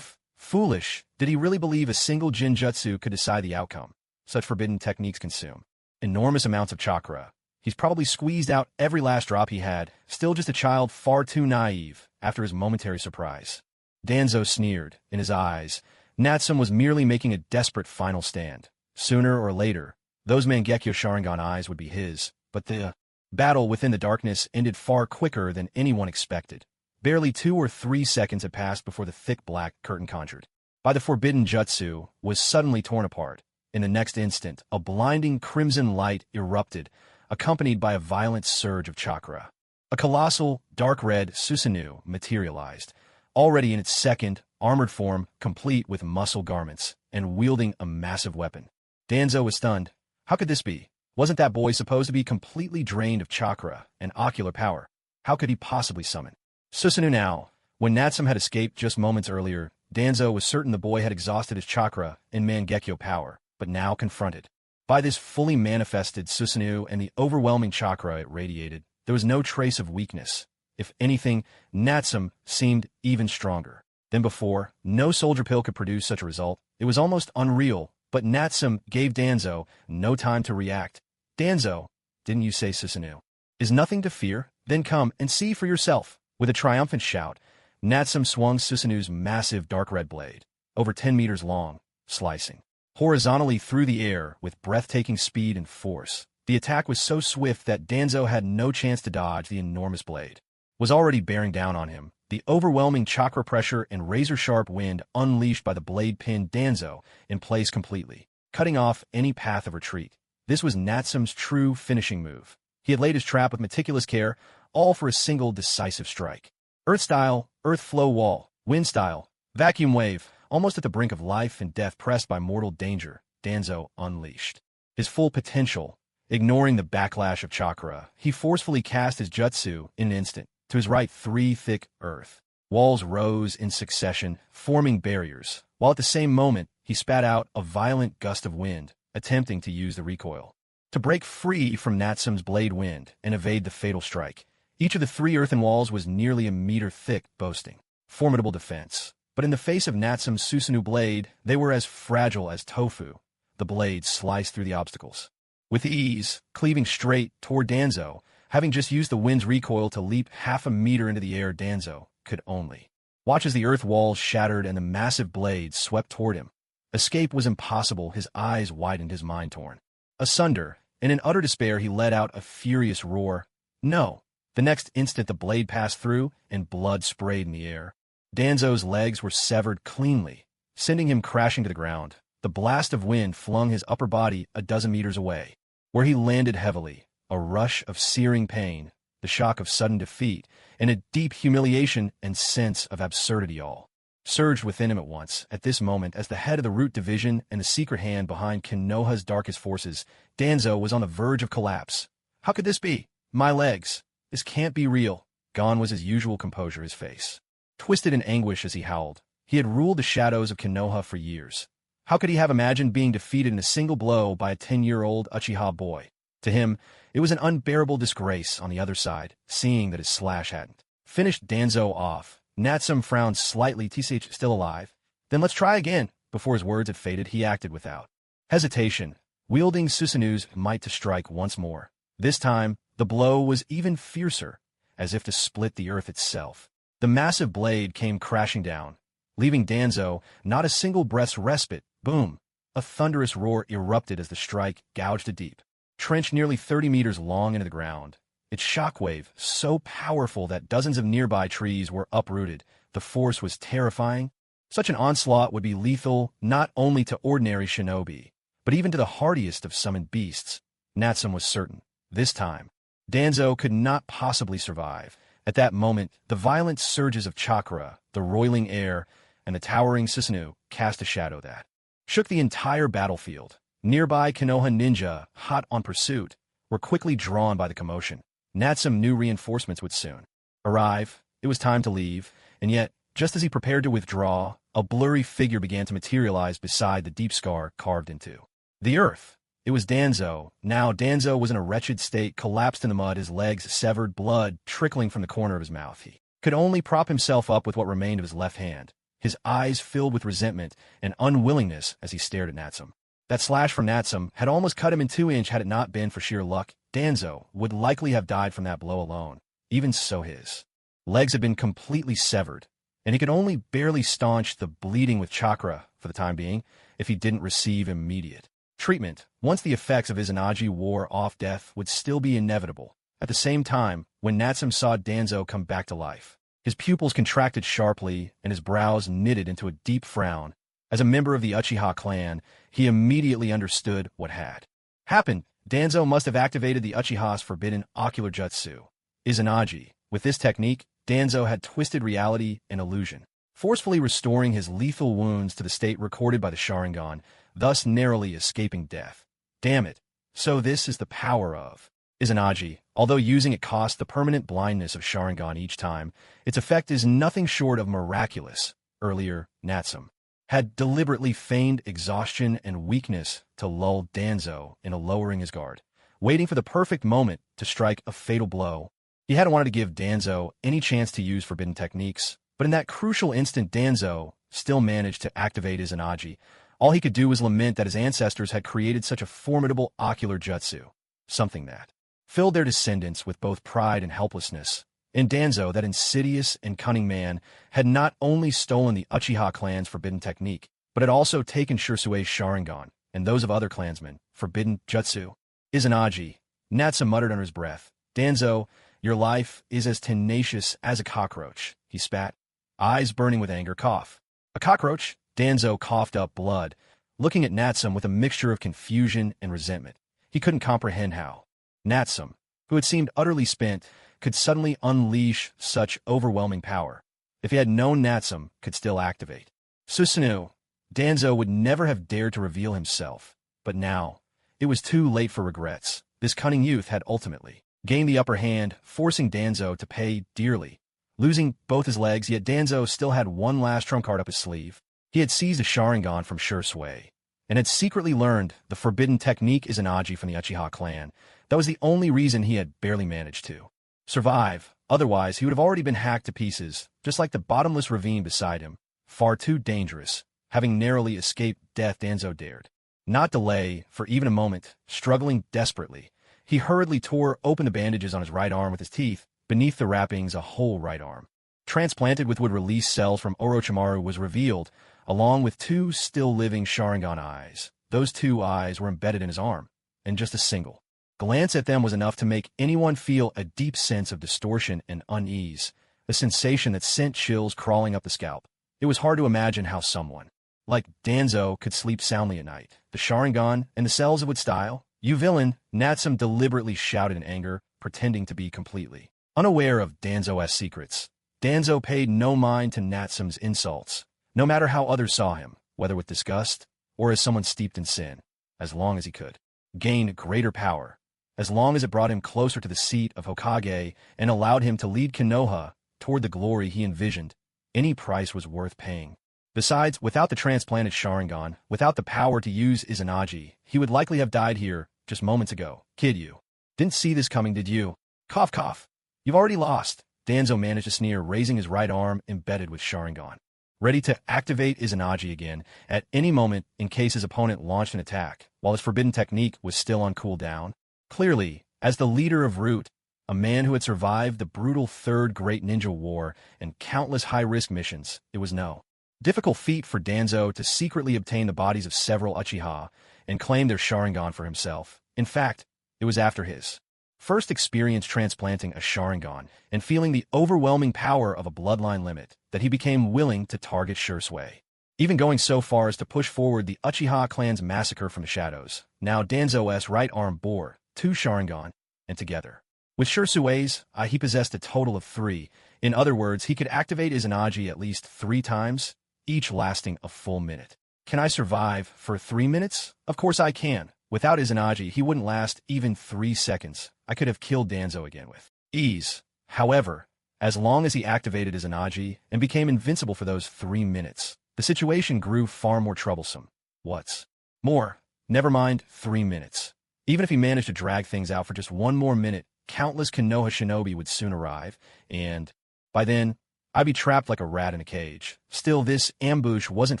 Foolish. Did he really believe a single Jinjutsu could decide the outcome? Such forbidden techniques consume enormous amounts of chakra. He's probably squeezed out every last drop he had, still just a child far too naive after his momentary surprise. Danzo sneered. In his eyes, Natsum was merely making a desperate final stand. Sooner or later, those Mangekyo Sharingan eyes would be his, but the battle within the darkness ended far quicker than anyone expected. Barely 2 or 3 seconds had passed before the thick black curtain conjured by the forbidden jutsu was suddenly torn apart. In the next instant, a blinding crimson light erupted, accompanied by a violent surge of chakra. A colossal, dark red Susanoo materialized, already in its second, armored form, complete with muscle garments, and wielding a massive weapon. Danzo was stunned. How could this be? Wasn't that boy supposed to be completely drained of chakra and ocular power? How could he possibly summon Susanoo now? When Natsum had escaped just moments earlier, Danzo was certain the boy had exhausted his chakra and Mangekyo power, but now confronted by this fully manifested Susanoo and the overwhelming chakra it radiated, there was no trace of weakness. If anything, Natsum seemed even stronger than before. No soldier pill could produce such a result. It was almost unreal, but Natsum gave Danzo no time to react. Danzo, didn't you say Susanoo is nothing to fear? Then come and see for yourself. With a triumphant shout, Natsum swung Susanoo's massive dark red blade, over 10 meters long, slicing horizontally through the air with breathtaking speed and force. The attack was so swift that Danzo had no chance to dodge. The enormous blade was already bearing down on him. The overwhelming chakra pressure and razor-sharp wind unleashed by the blade pinned Danzo in place completely, cutting off any path of retreat. This was Natsum's true finishing move. He had laid his trap with meticulous care, all for a single decisive strike. Earth style, earth flow wall. Wind style, vacuum wave. Almost at the brink of life and death, pressed by mortal danger, Danzo unleashed his full potential. Ignoring the backlash of chakra, he forcefully cast his jutsu in an instant. To his right, 3 thick earth walls rose in succession, forming barriers, while at the same moment, he spat out a violent gust of wind, attempting to use the recoil to break free from Natsum's blade wind and evade the fatal strike. Each of the 3 earthen walls was nearly a meter thick, boasting formidable defense. But in the face of Natsum's Susanoo blade, they were as fragile as tofu. The blade sliced through the obstacles with ease, cleaving straight toward Danzo. Having just used the wind's recoil to leap half a meter into the air, Danzo could only watch as the earth walls shattered and the massive blade swept toward him. Escape was impossible. His eyes widened, his mind torn asunder. In an utter despair, he let out a furious roar. No! The next instant, the blade passed through, and blood sprayed in the air. Danzo's legs were severed cleanly, sending him crashing to the ground. The blast of wind flung his upper body a dozen meters away, where he landed heavily. A rush of searing pain, the shock of sudden defeat, and a deep humiliation and sense of absurdity all surged within him at once. At this moment, as the head of the Root Division and the secret hand behind Konoha's darkest forces, Danzo was on the verge of collapse. How could this be? My legs. This can't be real. Gone was his usual composure, his face twisted in anguish as he howled. He had ruled the shadows of Konoha for years. How could he have imagined being defeated in a single blow by a 10-year-old Uchiha boy? To him, it was an unbearable disgrace. On the other side, seeing that his slash hadn't finished Danzo off, Natsum frowned slightly. TCH still alive? Then let's try again. Before his words had faded, he acted without hesitation, wielding Susanoo's might to strike once more. This time, the blow was even fiercer, as if to split the earth itself. The massive blade came crashing down, leaving Danzo not a single breath's respite. Boom! A thunderous roar erupted as the strike gouged a deep trench nearly 30 meters long into the ground. Its shockwave so powerful that dozens of nearby trees were uprooted. The force was terrifying. Such an onslaught would be lethal not only to ordinary shinobi, but even to the hardiest of summoned beasts. Natsum was certain. This time, Danzo could not possibly survive. At that moment, the violent surges of chakra, the roiling air, and the towering Susanoo cast a shadow that shook the entire battlefield. Nearby Konoha ninja, hot on pursuit, were quickly drawn by the commotion. Natsum knew reinforcements would soon arrive. It was time to leave, and yet, just as he prepared to withdraw, a blurry figure began to materialize beside the deep scar carved into the earth. It was Danzo. Now Danzo was in a wretched state, collapsed in the mud, his legs severed, blood trickling from the corner of his mouth. He could only prop himself up with what remained of his left hand, his eyes filled with resentment and unwillingness as he stared at Natsum. That slash from Natsum had almost cut him in 2 inches had it not been for sheer luck. Danzo would likely have died from that blow alone. Even so, his legs had been completely severed, and he could only barely staunch the bleeding with chakra for the time being if he didn't receive immediate treatment. Once the effects of Izanagi wore off, death would still be inevitable. At the same time, when Natsum saw Danzo come back to life, his pupils contracted sharply and his brows knitted into a deep frown. As a member of the Uchiha clan, he immediately understood what had happened. Danzo must have activated the Uchiha's forbidden ocular jutsu, Izanagi. With this technique, Danzo had twisted reality and illusion, forcefully restoring his lethal wounds to the state recorded by the Sharingan, thus narrowly escaping death. Damn it. So this is the power of Izanagi. Although using it costs the permanent blindness of Sharingan each time, its effect is nothing short of miraculous. Earlier, Natsum had deliberately feigned exhaustion and weakness to lull Danzo into lowering his guard, waiting for the perfect moment to strike a fatal blow. He hadn't wanted to give Danzo any chance to use forbidden techniques, but in that crucial instant Danzo still managed to activate Izanagi. All he could do was lament that his ancestors had created such a formidable ocular jutsu, something that filled their descendants with both pride and helplessness. And Danzo, that insidious and cunning man, had not only stolen the Uchiha clan's forbidden technique, but had also taken Shirsue's Sharingan, and those of other clansmen, forbidden jutsu. Izanagi, Natsum muttered under his breath. Danzo, your life is as tenacious as a cockroach, he spat, eyes burning with anger. Cough. A cockroach? Danzo coughed up blood, looking at Natsum with a mixture of confusion and resentment. He couldn't comprehend how Natsum, who had seemed utterly spent, could suddenly unleash such overwhelming power. If he had known Natsum could still activate Susanoo, Danzo would never have dared to reveal himself. But now, it was too late for regrets. This cunning youth had ultimately gained the upper hand, forcing Danzo to pay dearly. Losing both his legs, yet Danzo still had one last trump card up his sleeve. He had seized a Sharingan from Shirsue, and had secretly learned the forbidden technique Izanagi from the Uchiha clan. That was the only reason he had barely managed to survive. Otherwise, he would have already been hacked to pieces, just like the bottomless ravine beside him. Far too dangerous. Having narrowly escaped death, Danzo dared not delay for even a moment. Struggling desperately, he hurriedly tore open the bandages on his right arm with his teeth. Beneath the wrappings, a whole right arm, transplanted with would-release cells from Orochimaru, was revealed, along with two still-living Sharingan eyes. Those two eyes were embedded in his arm, and just a single glance at them was enough to make anyone feel a deep sense of distortion and unease, a sensation that sent chills crawling up the scalp. It was hard to imagine how someone like Danzo could sleep soundly at night. The Sharingan and the cells it would style. You villain, Natsum deliberately shouted in anger, pretending to be completely unaware of Danzo's secrets. Danzo paid no mind to Natsum's insults, no matter how others saw him, whether with disgust or as someone steeped in sin. As long as he could gain greater power, as long as it brought him closer to the seat of Hokage and allowed him to lead Konoha toward the glory he envisioned, any price was worth paying. Besides, without the transplanted Sharingan, without the power to use Izanagi, he would likely have died here just moments ago. Kid, you didn't see this coming, did you? Cough, cough. You've already lost. Danzo managed to sneer, raising his right arm embedded with Sharingan, ready to activate Izanagi again at any moment in case his opponent launched an attack, while his forbidden technique was still on cooldown. Clearly, as the leader of Root, a man who had survived the brutal Third Great Ninja War and countless high-risk missions, it was no difficult feat for Danzo to secretly obtain the bodies of several Uchiha and claim their Sharingan for himself. In fact, it was after his first experience transplanting a Sharingan and feeling the overwhelming power of a bloodline limit that he became willing to target Shirsue, even going so far as to push forward the Uchiha clan's massacre from the shadows. Now Danzo's right arm bore two Sharingan, and together with Shirsue's, he possessed a total of 3. In other words, he could activate Izanagi at least 3 times, each lasting a full minute. Can I survive for 3 minutes? Of course I can. Without Izanagi, he wouldn't last even 3 seconds. I could have killed Danzo again with ease. However, as long as he activated Izanagi and became invincible for those 3 minutes, the situation grew far more troublesome. What's more, never mind 3 minutes. Even if he managed to drag things out for just 1 more minute, countless Konoha shinobi would soon arrive, and By then, I'd be trapped like a rat in a cage. Still, this ambush wasn't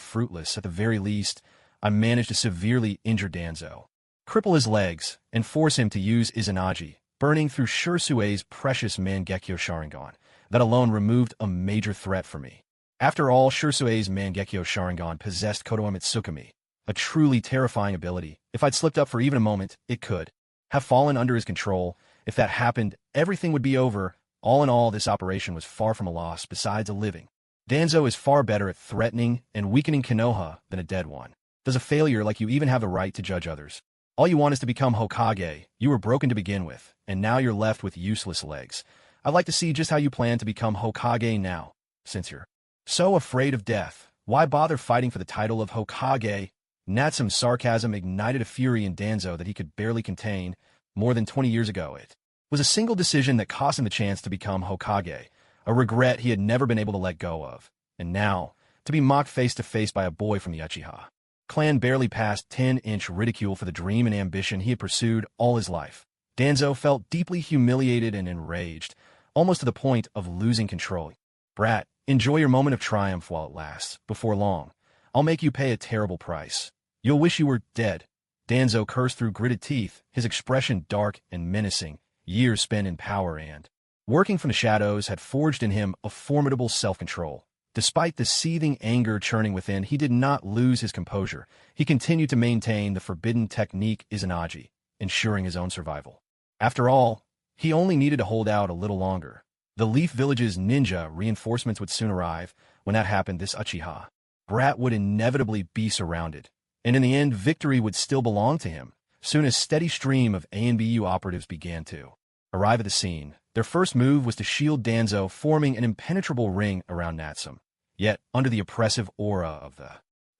fruitless. At the very least, I managed to severely injure Danzo, cripple his legs, and force him to use Izanagi, burning through Shursue's precious Mangekyo Sharingan. That alone removed a major threat for me. After all, Shursue's Mangekyo Sharingan possessed Konoha Mitsukami, a truly terrifying ability. If I'd slipped up for even a moment, it could have fallen under his control. If that happened, everything would be over. All in all, this operation was far from a loss, besides a living. Danzo is far better at threatening and weakening Konoha than a dead one. Does a failure like you even have the right to judge others? All you want is to become Hokage. You were broken to begin with, and now you're left with useless legs. I'd like to see just how you plan to become Hokage now. Since you're so afraid of death, why bother fighting for the title of Hokage? Natsum's sarcasm ignited a fury in Danzo that he could barely contain. More than 20 years ago, it was a single decision that cost him the chance to become Hokage, a regret he had never been able to let go of. And now, to be mocked face-to-face by a boy from the Uchiha clan barely passed 10-inch ridicule for the dream and ambition he had pursued all his life. Danzo felt deeply humiliated and enraged, almost to the point of losing control. Brat, enjoy your moment of triumph while it lasts. Before long, I'll make you pay a terrible price. You'll wish you were dead. Danzo cursed through gritted teeth, his expression dark and menacing. Years spent in power and working from the shadows had forged in him a formidable self-control. Despite the seething anger churning within, he did not lose his composure. He continued to maintain the forbidden technique Izanagi, ensuring his own survival. After all, he only needed to hold out a little longer. The Leaf Village's ninja reinforcements would soon arrive. When that happened, this Uchiha brat would inevitably be surrounded, and in the end, victory would still belong to him. Soon a steady stream of ANBU operatives began to arrive at the scene. Their first move was to shield Danzo, forming an impenetrable ring around Natsum. Yet, under the oppressive aura of the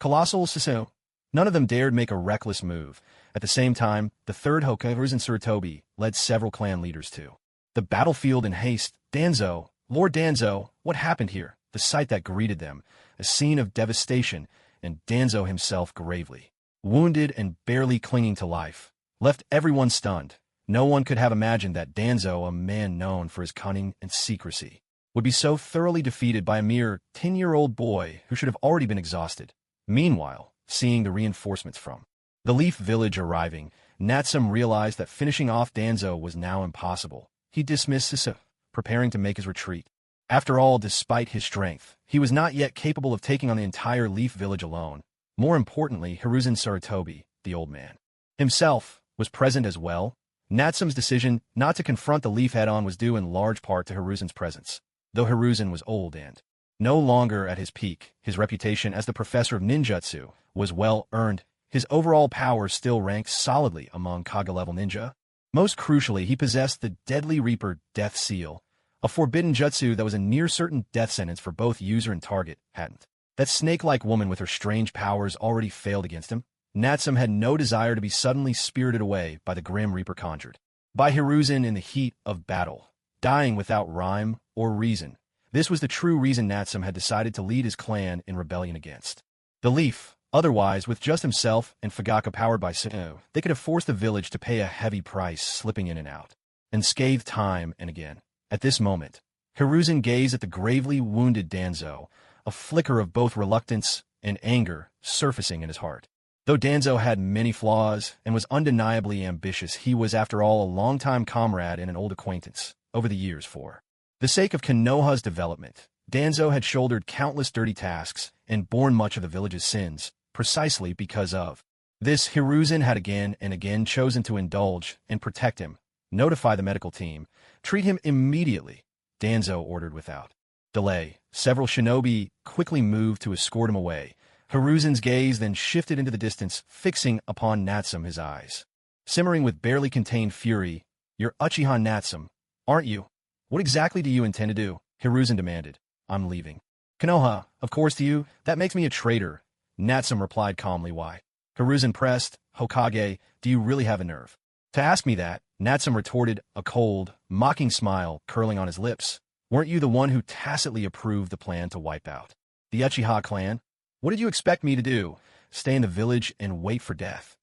colossal Susu, none of them dared make a reckless move. At the same time, the third Hokage and Sarutobi led several clan leaders to the battlefield in haste. Danzo, Lord Danzo, what happened here? The sight that greeted them, a scene of devastation, and Danzo himself gravely wounded and barely clinging to life, left everyone stunned. No one could have imagined that Danzo, a man known for his cunning and secrecy, would be so thoroughly defeated by a mere 10-year-old boy who should have already been exhausted. Meanwhile, seeing the reinforcements from the Leaf Village arriving, Natsum realized that finishing off Danzo was now impossible. He dismissed Susu, preparing to make his retreat. After all, despite his strength, he was not yet capable of taking on the entire Leaf Village alone. More importantly, Hiruzen Sarutobi, the old man, himself, was present as well. Natsum's decision not to confront the Leaf head-on was due in large part to Hiruzen's presence. Though Hiruzen was old and no longer at his peak, his reputation as the professor of ninjutsu was well earned. His overall power still ranked solidly among Kage-level ninja. Most crucially, he possessed the Deadly Reaper Death Seal, a forbidden jutsu that was a near-certain death sentence for both user and target. Hadn't that snake-like woman with her strange powers already failed against him? Natsum had no desire to be suddenly spirited away by the Grim Reaper conjured by Hiruzen in the heat of battle, dying without rhyme or reason. This was the true reason Natsum had decided to lead his clan in rebellion against the Leaf. Otherwise, with just himself and Fugaka powered by Suno, they could have forced the village to pay a heavy price, slipping in and out, and scathed time and again. At this moment, Hiruzen gazed at the gravely wounded Danzo, a flicker of both reluctance and anger surfacing in his heart. Though Danzo had many flaws and was undeniably ambitious, he was, after all, a longtime comrade and an old acquaintance. Over the years, for the sake of Konoha's development, Danzo had shouldered countless dirty tasks and borne much of the village's sins. Precisely because of this, Hiruzen had again and again chosen to indulge and protect him. Notify the medical team. Treat him immediately, Danzo ordered without delay. Several shinobi quickly moved to escort him away. Hiruzen's gaze then shifted into the distance, fixing upon Natsum, his eyes simmering with barely contained fury. You're Uchiha Natsum, aren't you? What exactly do you intend to do? Hiruzen demanded. I'm leaving Konoha. Of course, to you, that makes me a traitor. Natsum replied calmly. Why? Hiruzen pressed. Hokage, do you really have a nerve to ask me that? Natsum retorted, a cold, mocking smile curling on his lips. Weren't you the one who tacitly approved the plan to wipe out the Uchiha clan? What did you expect me to do? Stay in the village and wait for death?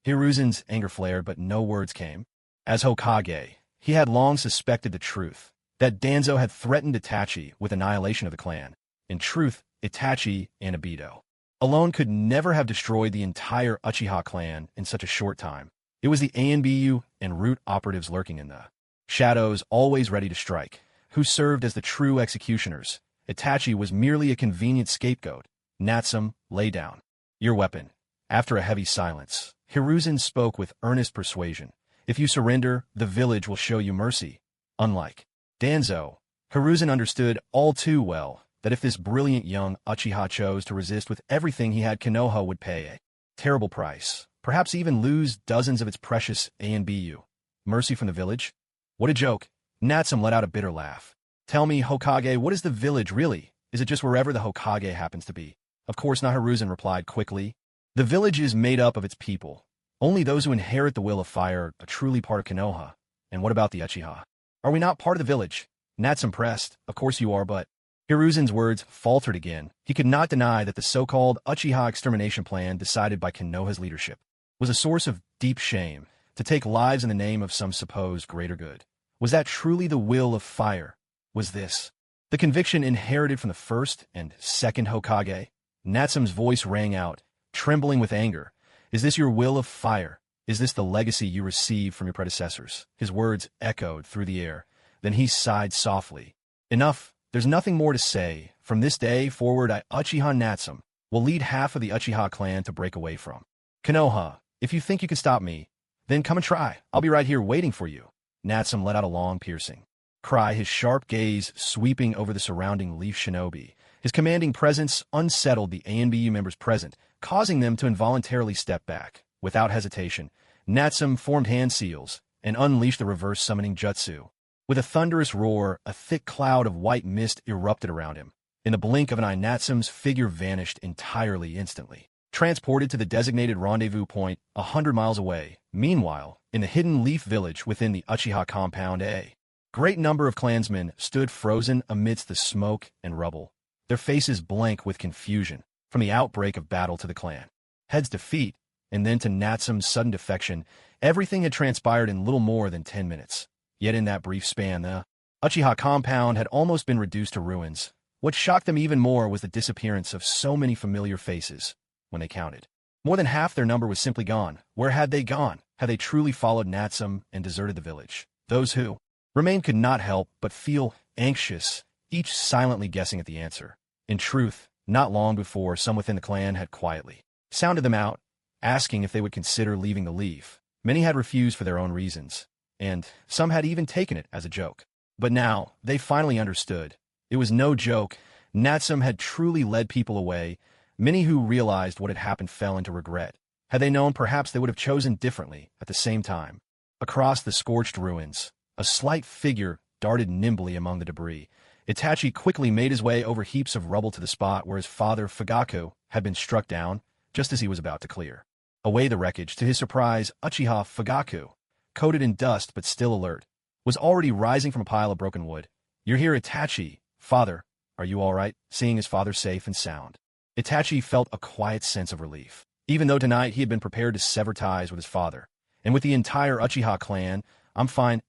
Hiruzen's anger flared, but no words came. As Hokage, he had long suspected the truth. that Danzo had threatened Itachi with annihilation of the clan. In truth, Itachi and Obito alone could never have destroyed the entire Uchiha clan in such a short time. It was the ANBU and root operatives lurking in the shadows, always ready to strike, who served as the true executioners. Itachi was merely a convenient scapegoat. Natsum, lay down your weapon. After a heavy silence, Hiruzen spoke with earnest persuasion. If you surrender, the village will show you mercy. Unlike Danzo, Hiruzen understood all too well that if this brilliant young Uchiha chose to resist with everything he had, Konoha would pay a terrible price, perhaps even lose dozens of its precious ANBU. Mercy from the village? What a joke. Natsum let out a bitter laugh. Tell me, Hokage, what is the village really? Is it just wherever the Hokage happens to be? Of course not, Hiruzen replied quickly. The village is made up of its people. Only those who inherit the will of fire are truly part of Konoha. And what about the Uchiha? Are we not part of the village? Natsum pressed. Of course you are, but Hiruzen's words faltered again. He could not deny that the so-called Uchiha extermination plan decided by Konoha's leadership was a source of deep shame. To take lives in the name of some supposed greater good. Was that truly the will of fire? Was this the conviction inherited from the first and second Hokage? Natsum's voice rang out, trembling with anger. Is this your will of fire? Is this the legacy you received from your predecessors? His words echoed through the air. Then he sighed softly. Enough. There's nothing more to say. From this day forward, Uchiha Natsum will lead half of the Uchiha clan to break away from Konoha. If you think you can stop me, then come and try. I'll be right here waiting for you. Natsum let out a long, piercing cry, his sharp gaze sweeping over the surrounding Leaf Shinobi. His commanding presence unsettled the ANBU members present, causing them to involuntarily step back. Without hesitation, Natsum formed hand seals and unleashed the reverse summoning jutsu. With a thunderous roar, a thick cloud of white mist erupted around him. In the blink of an eye, Natsum's figure vanished entirely instantly, transported to the designated rendezvous point 100 miles away. Meanwhile, in the hidden Leaf Village within the Uchiha compound, a great number of clansmen stood frozen amidst the smoke and rubble, their faces blank with confusion from the outbreak of battle to the clan head's defeat, and then to Natsum's sudden defection. Everything had transpired in little more than 10 minutes. Yet in that brief span, the Uchiha compound had almost been reduced to ruins. What shocked them even more was the disappearance of so many familiar faces. When they counted, more than half their number was simply gone. Where had they gone? Had they truly followed Natsum and deserted the village? Those who remained could not help but feel anxious, each silently guessing at the answer. In truth, not long before, some within the clan had quietly sounded them out, asking if they would consider leaving the Leaf. Many had refused for their own reasons, and some had even taken it as a joke. But now, they finally understood. It was no joke. Natsum had truly led people away. Many who realized what had happened fell into regret. Had they known, perhaps they would have chosen differently. At the same time, across the scorched ruins, a slight figure darted nimbly among the debris. Itachi quickly made his way over heaps of rubble to the spot where his father, Fugaku, had been struck down, just as he was about to clear away the wreckage. To his surprise, Uchiha Fugaku, coated in dust but still alert, was already rising from a pile of broken wood. You're here, Itachi. Father, are you all right? Seeing his father safe and sound, Itachi felt a quiet sense of relief. Even though tonight he had been prepared to sever ties with his father, and with the entire Uchiha clan, I'm fine.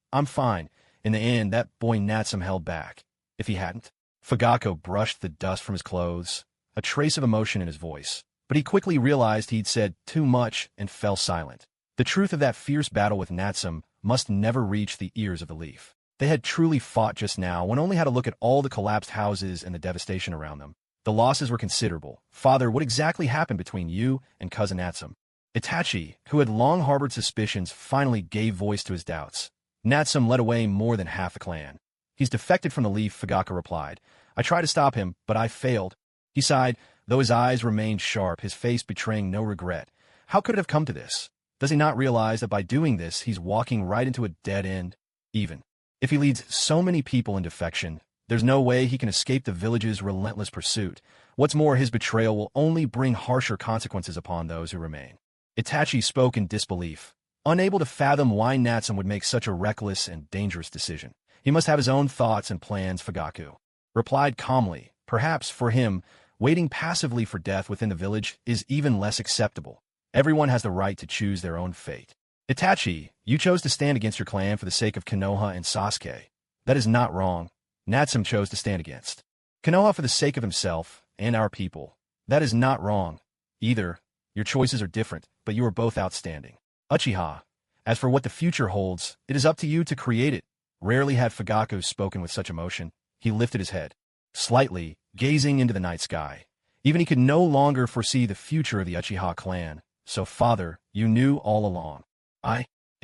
In the end, that boy Natsum held back. If he hadn't, Fugaku brushed the dust from his clothes, a trace of emotion in his voice. But he quickly realized he'd said too much and fell silent. The truth of that fierce battle with Natsum must never reach the ears of the Leaf. They had truly fought just now. One only had to look at all the collapsed houses and the devastation around them. The losses were considerable. Father, what exactly happened between you and cousin Natsum? Itachi, who had long harbored suspicions, finally gave voice to his doubts. Natsum led away more than half the clan. He's defected from the Leaf, Fugaku replied. I tried to stop him, but I failed. He sighed, though his eyes remained sharp, his face betraying no regret. How could it have come to this? Does he not realize that by doing this, he's walking right into a dead end? Even if he leads so many people in defection, there's no way he can escape the village's relentless pursuit. What's more, his betrayal will only bring harsher consequences upon those who remain. Itachi spoke in disbelief, unable to fathom why Natsum would make such a reckless and dangerous decision. He must have his own thoughts and plans. Fugaku replied calmly. Perhaps, for him, waiting passively for death within the village is even less acceptable. Everyone has the right to choose their own fate. Itachi, you chose to stand against your clan for the sake of Konoha and Sasuke. That is not wrong. Natsum chose to stand against Konoha for the sake of himself and our people. That is not wrong. Either. Your choices are different, but you are both outstanding. Uchiha. As for what the future holds, it is up to you to create it. Rarely had Fugaku spoken with such emotion. He lifted his head slightly, gazing into the night sky. Even he could no longer foresee the future of the Uchiha clan. So, father, you knew all along.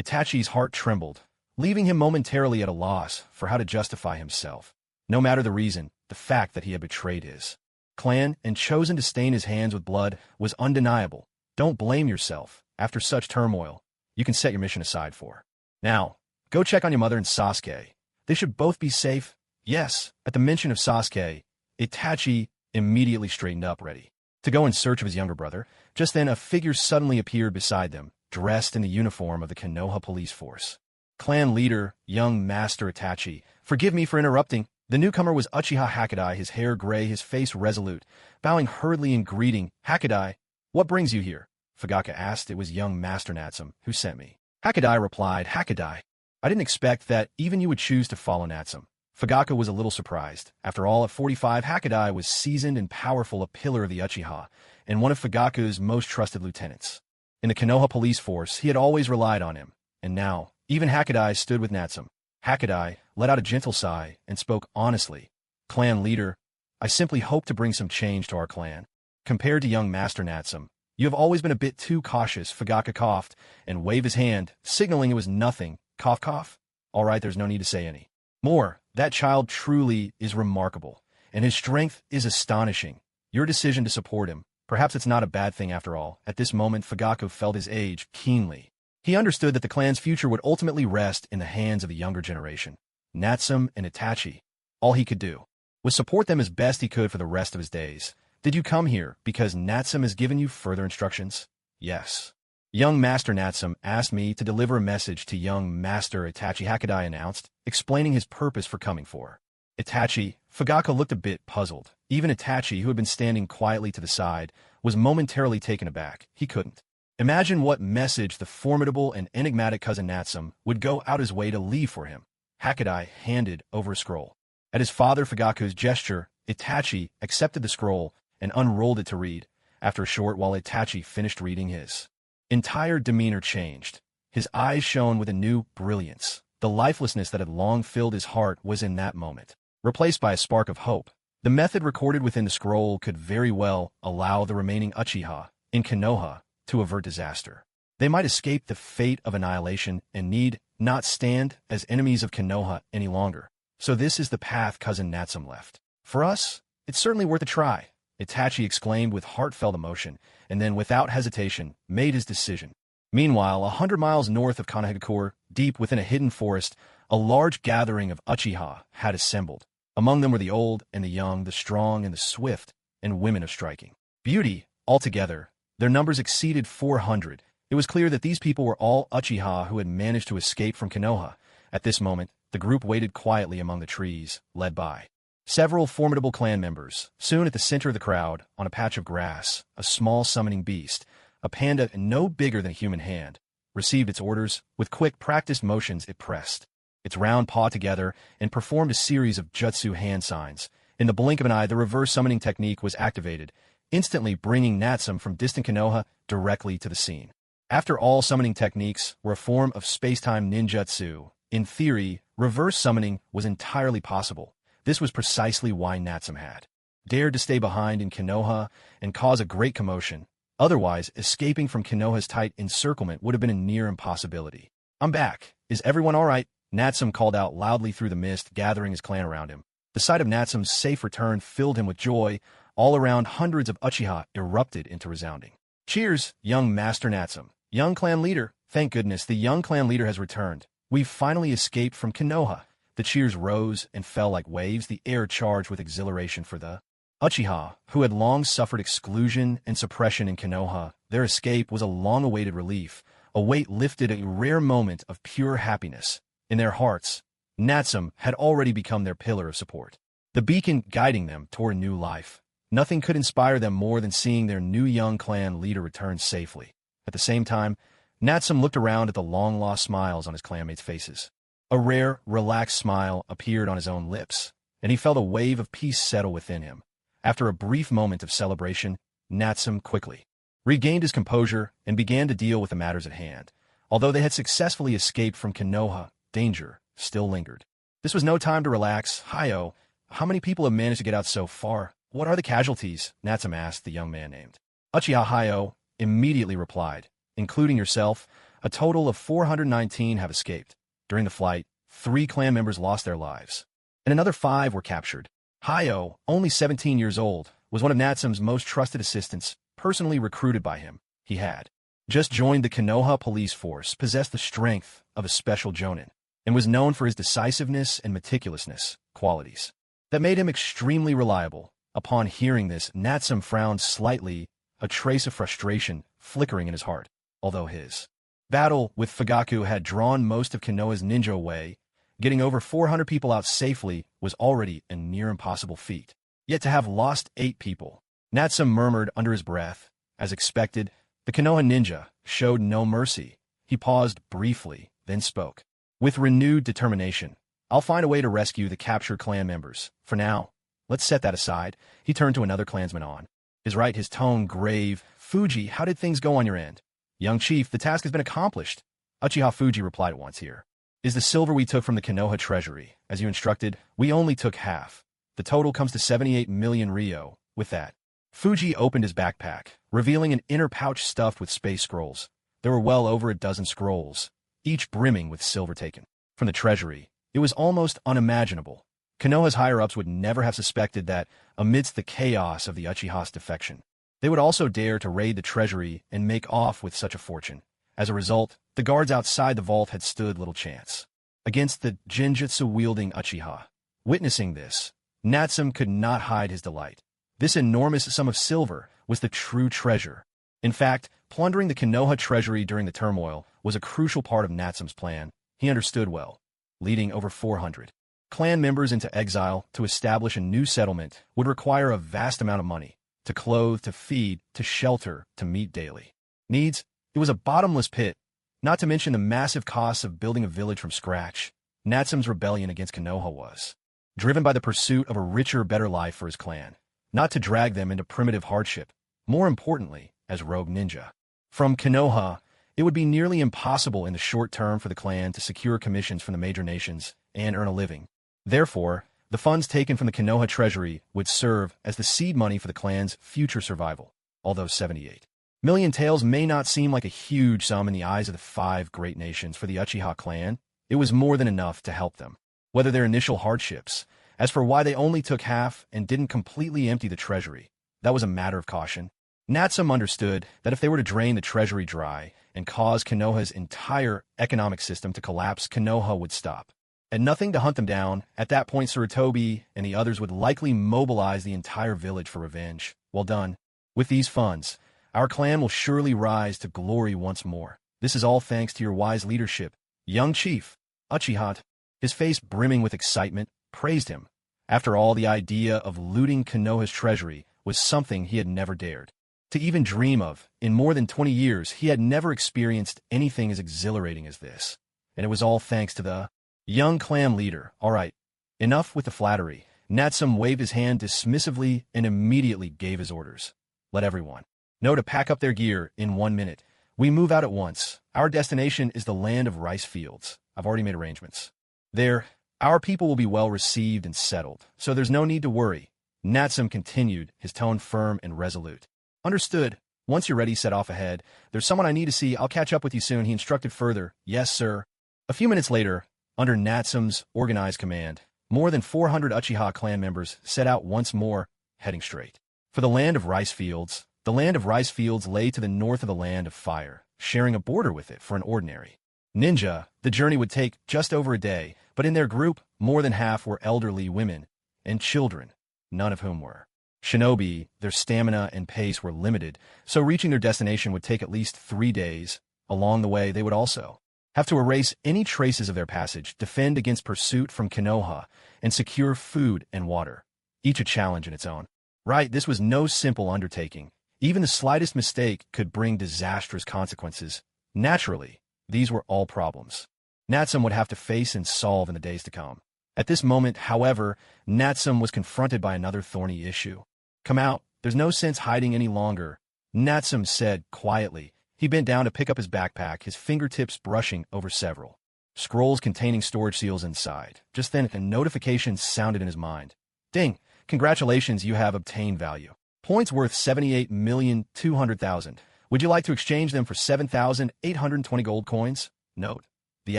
Itachi's heart trembled, leaving him momentarily at a loss for how to justify himself. No matter the reason, the fact that he had betrayed his clan and chosen to stain his hands with blood was undeniable. Don't blame yourself. After such turmoil, you can set your mission aside for now. Go check on your mother and Sasuke. They should both be safe. Yes. At the mention of Sasuke, Itachi immediately straightened up, ready to go in search of his younger brother. Just then, a figure suddenly appeared beside them, dressed in the uniform of the Konoha police force. Clan leader, young Master Itachi. Forgive me for interrupting. The newcomer was Uchiha Hakadai, his hair gray, his face resolute, bowing hurriedly in greeting. Hakadai, what brings you here? Fugaku asked. It was young Master Natsum who sent me. Hakadai replied. Hakadai, I didn't expect that even you would choose to follow Natsum. Fugaku was a little surprised. After all, at 45, Hakadai was seasoned and powerful, a pillar of the Uchiha, and one of Fugaku's most trusted lieutenants. In the Konoha police force, he had always relied on him, and now, even Hakadai stood with Natsum. Hakadai let out a gentle sigh and spoke honestly. Clan leader, I simply hope to bring some change to our clan. Compared to young Master Natsum, you have always been a bit too cautious. Fugaku coughed and waved his hand, signaling it was nothing. Cough, cough. All right, there's no need to say any more. That child truly is remarkable, and his strength is astonishing. Your decision to support him, perhaps it's not a bad thing after all. At this moment, Fugaku felt his age keenly. He understood that the clan's future would ultimately rest in the hands of the younger generation. Natsum and Itachi. All he could do was support them as best he could for the rest of his days. Did you come here because Natsum has given you further instructions? Yes. Young Master Natsum asked me to deliver a message to young Master Itachi, Hakadai announced, explaining his purpose for coming for Itachi. Fugaku looked a bit puzzled. Even Itachi, who had been standing quietly to the side, was momentarily taken aback. He couldn't imagine what message the formidable and enigmatic cousin Natsum would go out his way to leave for him. Hakadai handed over a scroll. At his father Fugaku's gesture, Itachi accepted the scroll and unrolled it to read. After a short while, Itachi finished reading, his entire demeanor changed. His eyes shone with a new brilliance. The lifelessness that had long filled his heart was in that moment replaced by a spark of hope. The method recorded within the scroll could very well allow the remaining Uchiha in Konoha to avert disaster. They might escape the fate of annihilation and need not stand as enemies of Konoha any longer. So this is the path cousin Natsum left. For us, it's certainly worth a try, Itachi exclaimed with heartfelt emotion, and then without hesitation made his decision. Meanwhile, 100 miles north of Konohagakure, deep within a hidden forest, a large gathering of Uchiha had assembled. Among them were the old and the young, the strong and the swift, and women of striking beauty. Altogether, their numbers exceeded 400. It was clear that these people were all Uchiha who had managed to escape from Konoha. At this moment, the group waited quietly among the trees, led by several formidable clan members. Soon at the center of the crowd, on a patch of grass, a small summoning beast, a panda no bigger than a human hand, received its orders. With quick, practiced motions, it pressed its round paw together and performed a series of jutsu hand signs. In the blink of an eye, the reverse summoning technique was activated, instantly bringing Natsum from distant Konoha directly to the scene. After all, summoning techniques were a form of space-time ninjutsu. In theory, reverse summoning was entirely possible. This was precisely why Natsum had dared to stay behind in Konoha and cause a great commotion. Otherwise, escaping from Konoha's tight encirclement would have been a near impossibility. I'm back. Is everyone all right? Natsum called out loudly through the mist, gathering his clan around him. The sight of Natsum's safe return filled him with joy. All around, hundreds of Uchiha erupted into resounding cheers. Young Master Natsum, young clan leader. Thank goodness the young clan leader has returned. We've finally escaped from Konoha. The cheers rose and fell like waves, the air charged with exhilaration for the Uchiha, who had long suffered exclusion and suppression in Konoha. Their escape was a long-awaited relief, a weight lifted, a rare moment of pure happiness. In their hearts, Natsum had already become their pillar of support, the beacon guiding them toward a new life. Nothing could inspire them more than seeing their new young clan leader return safely. At the same time, Natsum looked around at the long-lost smiles on his clanmates' faces. A rare, relaxed smile appeared on his own lips, and he felt a wave of peace settle within him. After a brief moment of celebration, Natsum quickly regained his composure and began to deal with the matters at hand. Although they had successfully escaped from Konoha, danger still lingered. This was no time to relax. Hayo, how many people have managed to get out so far? What are the casualties? Natsum asked the young man named Uchiha. Hayo immediately replied, including yourself, a total of 419 have escaped. During the flight, 3 clan members lost their lives, and another 5 were captured. Hayo, only 17 years old, was one of Natsum's most trusted assistants, personally recruited by him. He had just joined the Konoha police force, possessed the strength of a special jonin, and was known for his decisiveness and meticulousness, qualities that made him extremely reliable. Upon hearing this, Natsum frowned slightly, a trace of frustration flickering in his heart. Although his battle with Fugaku had drawn most of Konoha's ninja away, getting over 400 people out safely was already a near impossible feat. Yet to have lost 8 people, Natsum murmured under his breath. As expected, the Konoha ninja showed no mercy. He paused briefly, then spoke with renewed determination. I'll find a way to rescue the captured clan members. For now, let's set that aside. He turned to another clansman on his tone grave. Fuji, how did things go on your end? Young chief, the task has been accomplished. Uchiha Fuji replied at once. Here is the silver we took from the Konoha treasury. As you instructed, we only took half. The total comes to 78 million ryo. With that, Fuji opened his backpack, revealing an inner pouch stuffed with space scrolls. There were well over a dozen scrolls, each brimming with silver taken from the treasury. It was almost unimaginable. Konoha's higher-ups would never have suspected that, amidst the chaos of the Uchiha's defection, they would also dare to raid the treasury and make off with such a fortune. As a result, the guards outside the vault had stood little chance against the genjutsu-wielding Uchiha. Witnessing this, Natsum could not hide his delight. This enormous sum of silver was the true treasure. In fact, plundering the Konoha treasury during the turmoil was a crucial part of Natsum's plan. He understood well. Leading over 400 clan members into exile to establish a new settlement would require a vast amount of money to clothe, to feed, to shelter, to meet daily needs. It was a bottomless pit, not to mention the massive costs of building a village from scratch. Natsum's rebellion against Konoha was driven by the pursuit of a richer, better life for his clan, not to drag them into primitive hardship. More importantly, as rogue ninja from Konoha, it would be nearly impossible in the short term for the clan to secure commissions from the major nations and earn a living. Therefore, the funds taken from the Konoha treasury would serve as the seed money for the clan's future survival. Although 78 million taels may not seem like a huge sum in the eyes of the 5 great nations for the Uchiha clan, it was more than enough to help them weather their initial hardships. As for why they only took half and didn't completely empty the treasury, that was a matter of caution. Natsum understood that if they were to drain the treasury dry and cause Konoha's entire economic system to collapse, Konoha would stop and nothing to hunt them down. At that point, Sarutobi and the others would likely mobilize the entire village for revenge. Well done. With these funds, our clan will surely rise to glory once more. This is all thanks to your wise leadership. Young chief, Uchiha, his face brimming with excitement, praised him. After all, the idea of looting Konoha's treasury was something he had never dared to even dream of. In more than 20 years, he had never experienced anything as exhilarating as this. And it was all thanks to the young clan leader. All right, enough with the flattery. Natsum waved his hand dismissively and immediately gave his orders. Let everyone know to pack up their gear in 1 minute. We move out at once. Our destination is the land of rice fields. I've already made arrangements. There, our people will be well received and settled, so there's no need to worry. Natsum continued, his tone firm and resolute. Understood. Once you're ready, set off ahead. There's someone I need to see. I'll catch up with you soon. He instructed further. Yes, sir. A few minutes later, under Natsum's organized command, more than 400 Uchiha clan members set out once more, heading straight for the land of rice fields. The land of rice fields lay to the north of the land of fire, sharing a border with it. For an ordinary ninja, the journey would take just over a day, but in their group, more than half were elderly women and children, none of whom were shinobi. Their stamina and pace were limited, so reaching their destination would take at least 3 days. Along the way, they would also have to erase any traces of their passage, defend against pursuit from Konoha, and secure food and water, each a challenge in its own right. This was no simple undertaking. Even the slightest mistake could bring disastrous consequences. Naturally, these were all problems Natsum would have to face and solve in the days to come. At this moment, however, Natsum was confronted by another thorny issue. "Come out, there's no sense hiding any longer," Natsum said quietly. He bent down to pick up his backpack, his fingertips brushing over several scrolls containing storage seals inside. Just then, a notification sounded in his mind. "Ding! Congratulations, you have obtained value. Points worth 78,200,000. Would you like to exchange them for 7,820 gold coins?" Note: the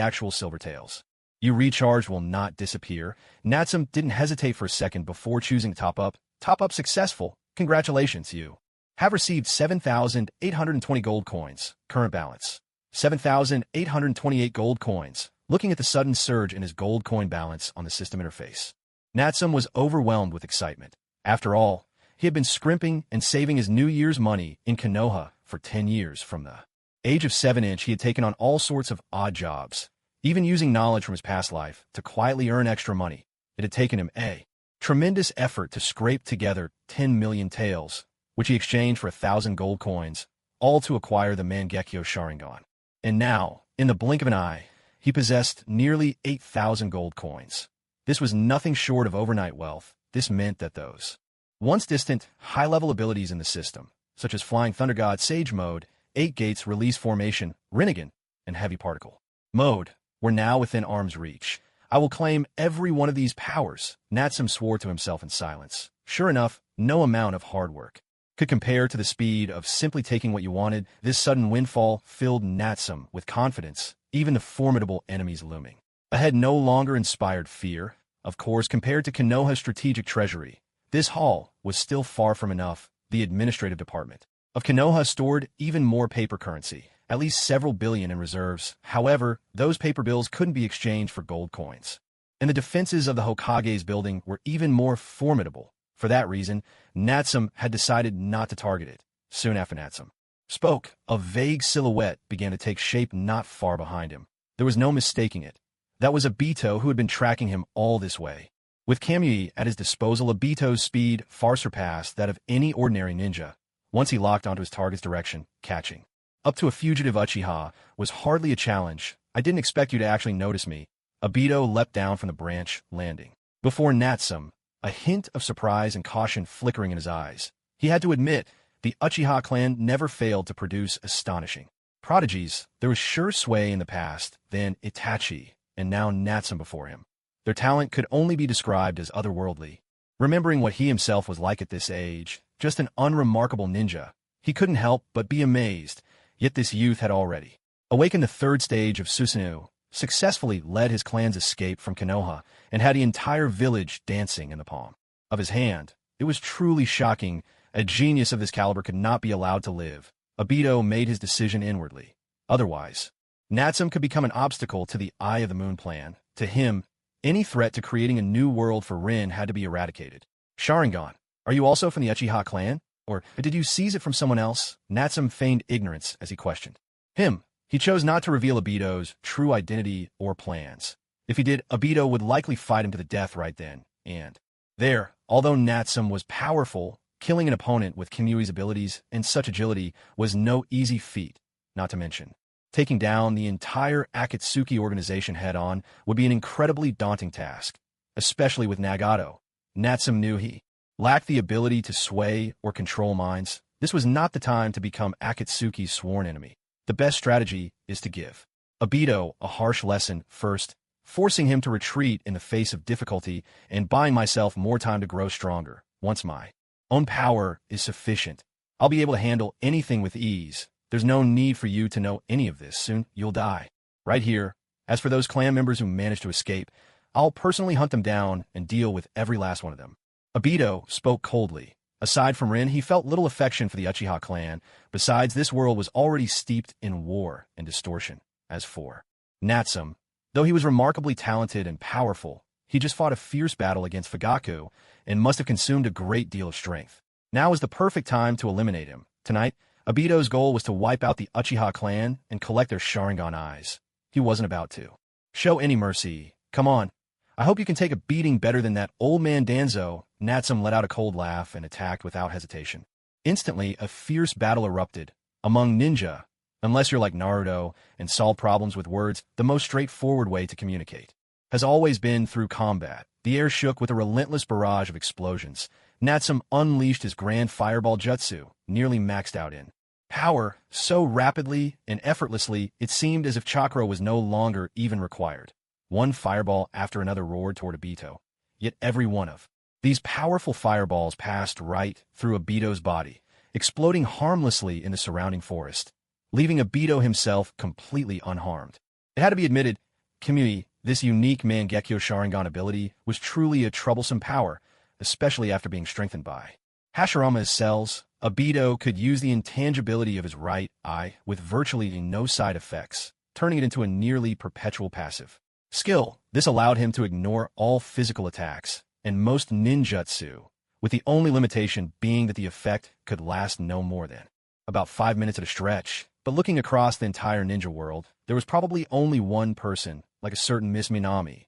actual silver tails. "You recharge will not disappear." Natsum didn't hesitate for a second before choosing to top up. "Top up successful. Congratulations, you have received 7,820 gold coins. Current balance: 7,828 gold coins. Looking at the sudden surge in his gold coin balance on the system interface, Natsum was overwhelmed with excitement. After all, he had been scrimping and saving his New Year's money in Konoha for 10 years. From the age of 7, he had taken on all sorts of odd jobs, even using knowledge from his past life to quietly earn extra money. It had taken him a tremendous effort to scrape together 10 million taels, which he exchanged for 1,000 gold coins, all to acquire the Mangekyo Sharingan. And now, in the blink of an eye, he possessed nearly 8,000 gold coins. This was nothing short of overnight wealth. This meant that those once distant, high-level abilities in the system, such as Flying Thunder God Sage Mode, 8 Gates Release Formation, Rinnegan, and Heavy Particle Mode, were now within arm's reach. "I will claim every one of these powers," Natsum swore to himself in silence. Sure enough, no amount of hard work could compare to the speed of simply taking what you wanted. This sudden windfall filled Natsum with confidence. Even the formidable enemies looming ahead no longer inspired fear. Of course, compared to Konoha's strategic treasury, this haul was still far from enough. The administrative department of Konoha stored even more paper currency, at least several billion in reserves. However, those paper bills couldn't be exchanged for gold coins. And the defenses of the Hokage's building were even more formidable. For that reason, Natsum had decided not to target it. Soon after Natsum spoke, a vague silhouette began to take shape not far behind him. There was no mistaking it. That was Obito, who had been tracking him all this way. With Kamui at his disposal, Obito's speed far surpassed that of any ordinary ninja. Once he locked onto his target's direction, catching up to a fugitive Uchiha was hardly a challenge. "I didn't expect you to actually notice me." Obito leapt down from the branch, landing before Natsum, a hint of surprise and caution flickering in his eyes. He had to admit, the Uchiha clan never failed to produce astonishing prodigies. There was sure sway in the past, then Itachi, and now Natsum before him. Their talent could only be described as otherworldly. Remembering what he himself was like at this age, just an unremarkable ninja, he couldn't help but be amazed. Yet this youth had already awakened the 3rd stage of Susanoo, successfully led his clan's escape from Konoha, and had the entire village dancing in the palm of his hand. It was truly shocking. A genius of this caliber could not be allowed to live. Obito made his decision inwardly. Otherwise, Natsum could become an obstacle to the Eye of the Moon plan. To him, any threat to creating a new world for Rin had to be eradicated. "Sharingan, are you also from the Uchiha clan? Or did you seize it from someone else?" Natsum feigned ignorance as he questioned him. He chose not to reveal Obito's true identity or plans. If he did, Obito would likely fight him to the death right then and there. Although Natsum was powerful, killing an opponent with Kimui's abilities and such agility was no easy feat. Not to mention, taking down the entire Akatsuki organization head-on would be an incredibly daunting task, especially with Nagato. Natsum knew he lacked the ability to sway or control minds. This was not the time to become Akatsuki's sworn enemy. The best strategy is to give Obito a harsh lesson first, forcing him to retreat in the face of difficulty and buying myself more time to grow stronger. Once my own power is sufficient, I'll be able to handle anything with ease. There's no need for you to know any of this. Soon, you'll die right here. As for those clan members who manage to escape, I'll personally hunt them down and deal with every last one of them." Obito spoke coldly. Aside from Rin, he felt little affection for the Uchiha clan. Besides, this world was already steeped in war and distortion. As for Natsum, though he was remarkably talented and powerful, he just fought a fierce battle against Fugaku and must have consumed a great deal of strength. Now was the perfect time to eliminate him. Tonight, Obito's goal was to wipe out the Uchiha clan and collect their Sharingan eyes. He wasn't about to show any mercy. "Come on. I hope you can take a beating better than that old man Danzo." Natsum let out a cold laugh and attacked without hesitation. Instantly, a fierce battle erupted among ninja. Unless you're like Naruto and solve problems with words, the most straightforward way to communicate has always been through combat. The air shook with a relentless barrage of explosions. Natsum unleashed his grand fireball jutsu, nearly maxed out in power, so rapidly and effortlessly it seemed as if chakra was no longer even required. One fireball after another roared toward Obito, yet every one of these powerful fireballs passed right through Obito's body, exploding harmlessly in the surrounding forest, leaving Obito himself completely unharmed. It had to be admitted, Kamui, this unique Mangekyo Sharingan ability, was truly a troublesome power, especially after being strengthened by Hashirama's cells. Obito could use the intangibility of his right eye with virtually no side effects, turning it into a nearly perpetual passive skill. This allowed him to ignore all physical attacks and most ninjutsu, with the only limitation being that the effect could last no more than about 5 minutes at a stretch. But looking across the entire ninja world, there was probably only one person, like a certain Miss Minami,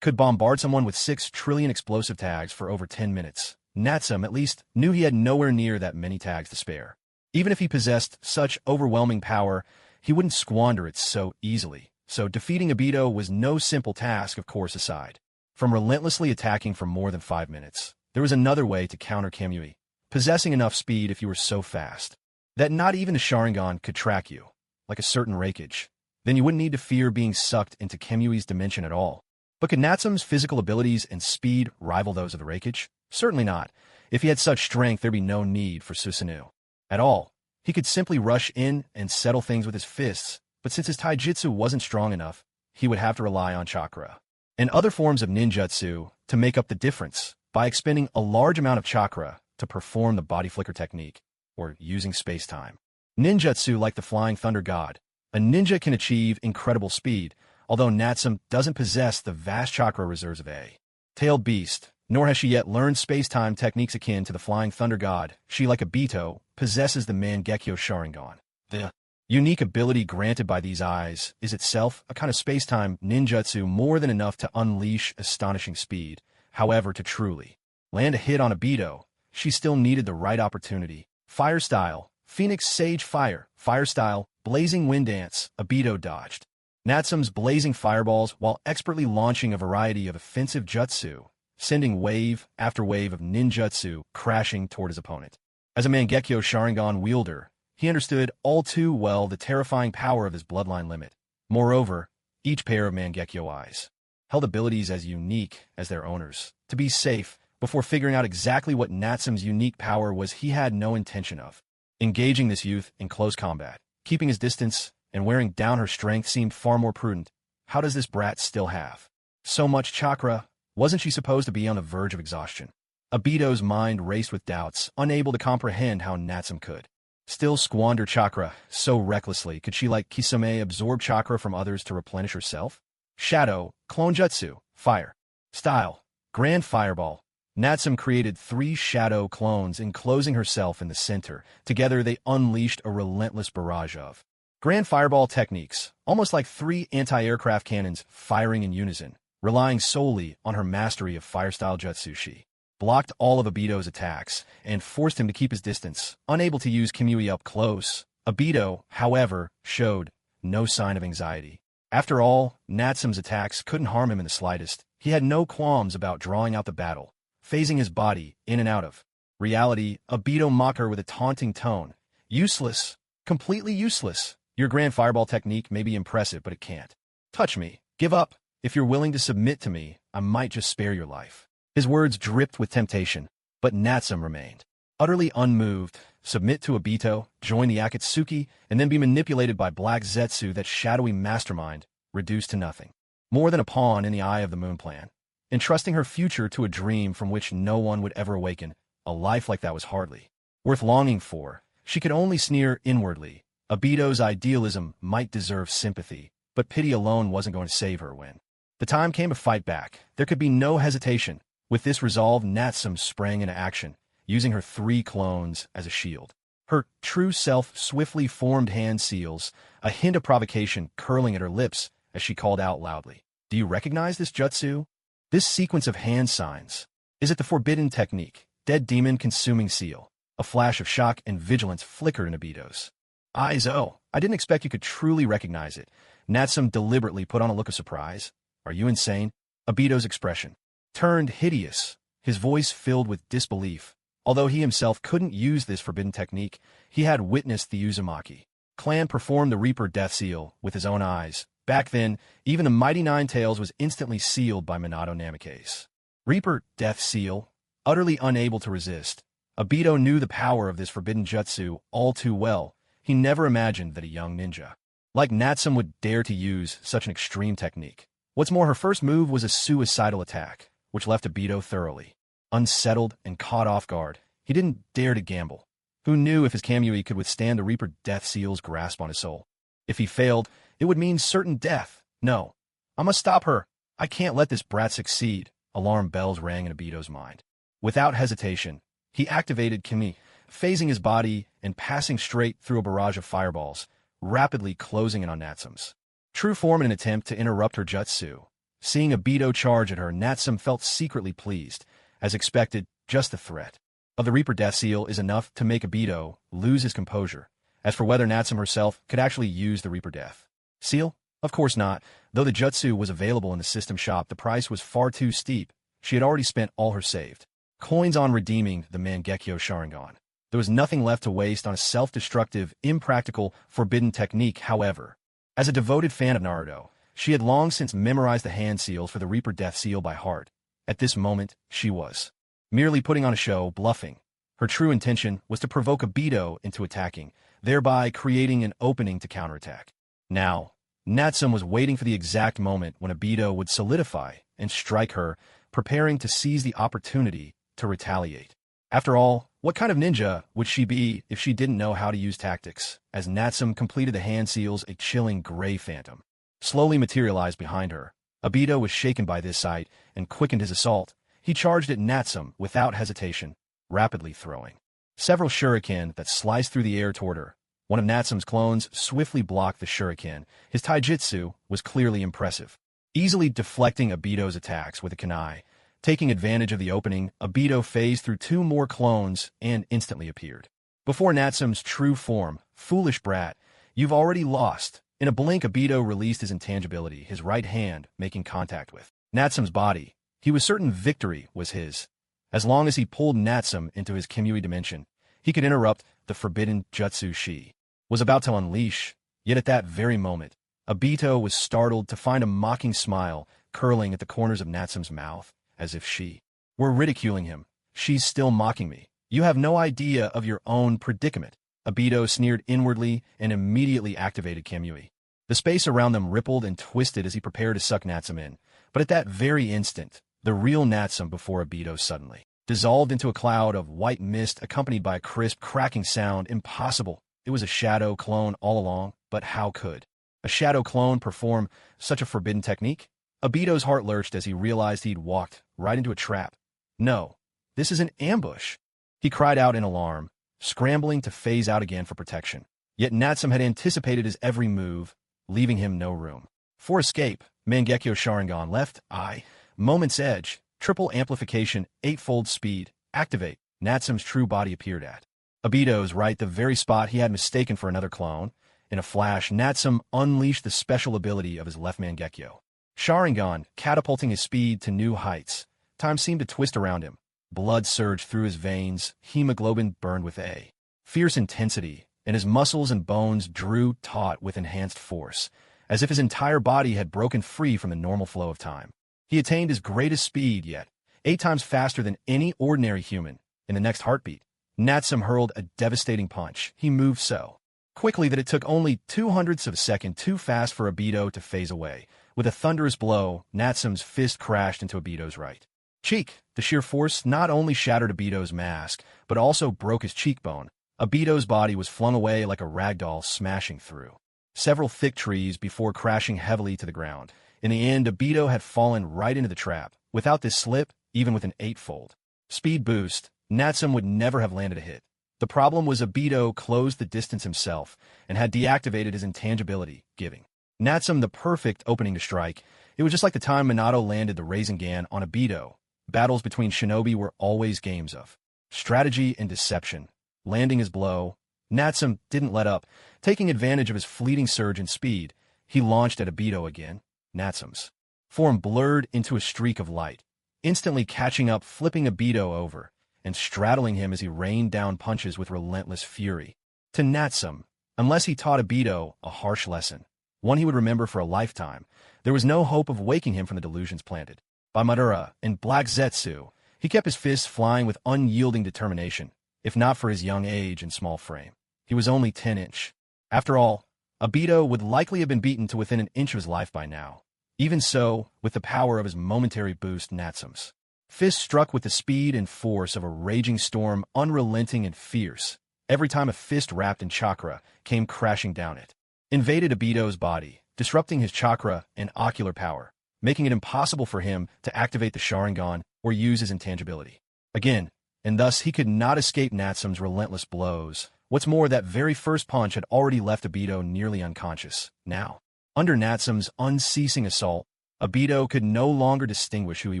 could bombard someone with 6 trillion explosive tags for over 10 minutes. Natsum, at least, knew he had nowhere near that many tags to spare. Even if he possessed such overwhelming power, he wouldn't squander it so easily. So defeating Obito was no simple task, of course, aside from relentlessly attacking for more than 5 minutes. There was another way to counter Kamui, possessing enough speed if you were so fast that not even the Sharingan could track you, like a certain Reikage. Then you wouldn't need to fear being sucked into Kamui's dimension at all. But could Natsum's physical abilities and speed rival those of the Reikage? Certainly not. If he had such strength, there'd be no need for Susanoo at all. He could simply rush in and settle things with his fists, but since his taijutsu wasn't strong enough, he would have to rely on chakra and other forms of ninjutsu to make up the difference by expending a large amount of chakra to perform the body flicker technique, or using space-time ninjutsu like the Flying Thunder God. A ninja can achieve incredible speed, although Natsum doesn't possess the vast chakra reserves of a tailed beast, nor has she yet learned space-time techniques akin to the Flying Thunder God. She, like Obito, possesses the Mangekyo Sharingan. The unique ability granted by these eyes is itself a kind of space-time ninjutsu, more than enough to unleash astonishing speed. However, to truly land a hit on Obito, she still needed the right opportunity. Fire style, Phoenix Sage Fire. Fire style, Blazing Wind Dance. Obito dodged Natsum's blazing fireballs while expertly launching a variety of offensive jutsu, sending wave after wave of ninjutsu crashing toward his opponent. As a Mangekyo Sharingan wielder, he understood all too well the terrifying power of his bloodline limit. Moreover, each pair of Mangekyo eyes held abilities as unique as their owners. To be safe, before figuring out exactly what Natsum's unique power was, he had no intention of engaging this youth in close combat. Keeping his distance and wearing down her strength seemed far more prudent. How does this brat still have so much chakra? Wasn't she supposed to be on the verge of exhaustion? Obito's mind raced with doubts, unable to comprehend how Natsum could still squander chakra so recklessly. Could she, like Kisame, absorb chakra from others to replenish herself? Shadow, Clone Jutsu, Fire. Style, Grand Fireball. Natsum created 3 shadow clones, enclosing herself in the center. Together, they unleashed a relentless barrage of Grand Fireball techniques, almost like 3 anti-aircraft cannons firing in unison. Relying solely on her mastery of fire-style jutsu, she blocked all of Obito's attacks and forced him to keep his distance, unable to use Kamui up close. Obito, however, showed no sign of anxiety. After all, Natsum's attacks couldn't harm him in the slightest. He had no qualms about drawing out the battle, phasing his body in and out of reality. Obito mocked her with a taunting tone. Useless. Completely useless. Your Grand Fireball technique may be impressive, but it can't touch me. Give up. If you're willing to submit to me, I might just spare your life. His words dripped with temptation, but Natsum remained utterly unmoved. Submit to Obito, join the Akatsuki, and then be manipulated by Black Zetsu, that shadowy mastermind, reduced to nothing more than a pawn in the eye of the Moon Plan. Entrusting her future to a dream from which no one would ever awaken, a life like that was hardly worth longing for. She could only sneer inwardly. Obito's idealism might deserve sympathy, but pity alone wasn't going to save her when the time came to fight back. There could be no hesitation. With this resolve, Natsum sprang into action, using her 3 clones as a shield. Her true self swiftly formed hand seals, a hint of provocation curling at her lips as she called out loudly. Do you recognize this jutsu? This sequence of hand signs? Is it the forbidden technique, Dead Demon Consuming Seal? A flash of shock and vigilance flickered in Obito's Aizo, I didn't expect you could truly recognize it. Natsum deliberately put on a look of surprise. Are you insane? Obito's expression turned hideous, his voice filled with disbelief. Although he himself couldn't use this forbidden technique, he had witnessed the Uzumaki clan perform the Reaper Death Seal with his own eyes. Back then, even the Mighty Nine Tails was instantly sealed by Minato Namikaze. Reaper Death Seal, utterly unable to resist. Obito knew the power of this forbidden jutsu all too well. He never imagined that a young ninja like Natsum would dare to use such an extreme technique. What's more, her first move was a suicidal attack, which left Obito thoroughly unsettled and caught off guard. He didn't dare to gamble. Who knew if his Kamui could withstand the Reaper Death Seal's grasp on his soul? If he failed, it would mean certain death. No, I must stop her. I can't let this brat succeed. Alarm bells rang in Obito's mind. Without hesitation, he activated Kimi, phasing his body and passing straight through a barrage of fireballs, rapidly closing in on Natsum's true form in an attempt to interrupt her jutsu. Seeing Obito charge at her, Natsum felt secretly pleased. As expected, just the threat of the Reaper Death Seal is enough to make Obito lose his composure. As for whether Natsum herself could actually use the Reaper Death Seal, of course not. Though the jutsu was available in the system shop, the price was far too steep. She had already spent all her saved coins on redeeming the Mangekyo Sharingan. There was nothing left to waste on a self-destructive, impractical, forbidden technique. However, as a devoted fan of Naruto, she had long since memorized the hand seals for the Reaper Death Seal by heart. At this moment, she was merely putting on a show, bluffing. Her true intention was to provoke Obito into attacking, thereby creating an opening to counterattack. Now, Natsum was waiting for the exact moment when Obito would solidify and strike her, preparing to seize the opportunity to retaliate. After all, what kind of ninja would she be if she didn't know how to use tactics? As Natsum completed the hand seals, a chilling gray phantom slowly materialized behind her. Obito was shaken by this sight and quickened his assault. He charged at Natsum without hesitation, rapidly throwing several shuriken that sliced through the air toward her. One of Natsum's clones swiftly blocked the shuriken. His taijutsu was clearly impressive, easily deflecting Obito's attacks with a kunai. Taking advantage of the opening, Obito phased through two more clones and instantly appeared before Natsum's true form. Foolish brat, you've already lost. In a blink, Obito released his intangibility, his right hand making contact with Natsum's body. He was certain victory was his. As long as he pulled Natsum into his Kimui dimension, he could interrupt the forbidden jutsu she was about to unleash. Yet at that very moment, Obito was startled to find a mocking smile curling at the corners of Natsum's mouth, as if she were ridiculing him. She's still mocking me. You have no idea of your own predicament. Obito sneered inwardly and immediately activated Kamui. The space around them rippled and twisted as he prepared to suck Natsum in. But at that very instant, the real Natsum before Obito suddenly dissolved into a cloud of white mist accompanied by a crisp, cracking sound. Impossible. It was a shadow clone all along. But how could a shadow clone perform such a forbidden technique? Obito's heart lurched as he realized he'd walked right into a trap. No, this is an ambush. He cried out in alarm, scrambling to phase out again for protection. Yet Natsum had anticipated his every move, leaving him no room for escape. Mangekyo Sharingan, left eye, moment's edge, triple amplification, eightfold speed, activate. Natsum's true body appeared at Obito's right, the very spot he had mistaken for another clone. In a flash, Natsum unleashed the special ability of his left Mangekyo Sharingan, catapulting his speed to new heights. Time seemed to twist around him. Blood surged through his veins, hemoglobin burned with a fierce intensity, and his muscles and bones drew taut with enhanced force, as if his entire body had broken free from the normal flow of time. He attained his greatest speed yet, 8 times faster than any ordinary human. In the next heartbeat, Natsum hurled a devastating punch. He moved so quickly that it took only 0.02 of a second too fast for Obito to phase away. With a thunderous blow, Natsum's fist crashed into Obito's right cheek. The sheer force not only shattered Obito's mask, but also broke his cheekbone. Obito's body was flung away like a ragdoll, smashing through several thick trees before crashing heavily to the ground. In the end, Obito had fallen right into the trap. Without this slip, even with an 8-fold speed boost, Natsum would never have landed a hit. The problem was Obito closed the distance himself and had deactivated his intangibility, giving Natsum the perfect opening to strike. It was just like the time Minato landed the Rasengan on Obito. Battles between shinobi were always games of strategy and deception. Landing his blow, Natsum didn't let up. Taking advantage of his fleeting surge in speed, he launched at Obito again. Natsum's form blurred into a streak of light, instantly catching up, flipping Obito over, and straddling him as he rained down punches with relentless fury. To Natsum, unless he taught Obito a harsh lesson, one he would remember for a lifetime, there was no hope of waking him from the delusions planted by Madara and Black Zetsu. He kept his fists flying with unyielding determination, if not for his young age and small frame. He was only 10-inch. After all, Obito would likely have been beaten to within an inch of his life by now. Even so, with the power of his momentary boost, Natsum's fist struck with the speed and force of a raging storm, unrelenting and fierce. Every time a fist wrapped in chakra came crashing down, it invaded Obito's body, disrupting his chakra and ocular power, making it impossible for him to activate the Sharingan or use his intangibility again, and thus he could not escape Natsum's relentless blows. What's more, that very first punch had already left Obito nearly unconscious. Now, under Natsum's unceasing assault, Obito could no longer distinguish who he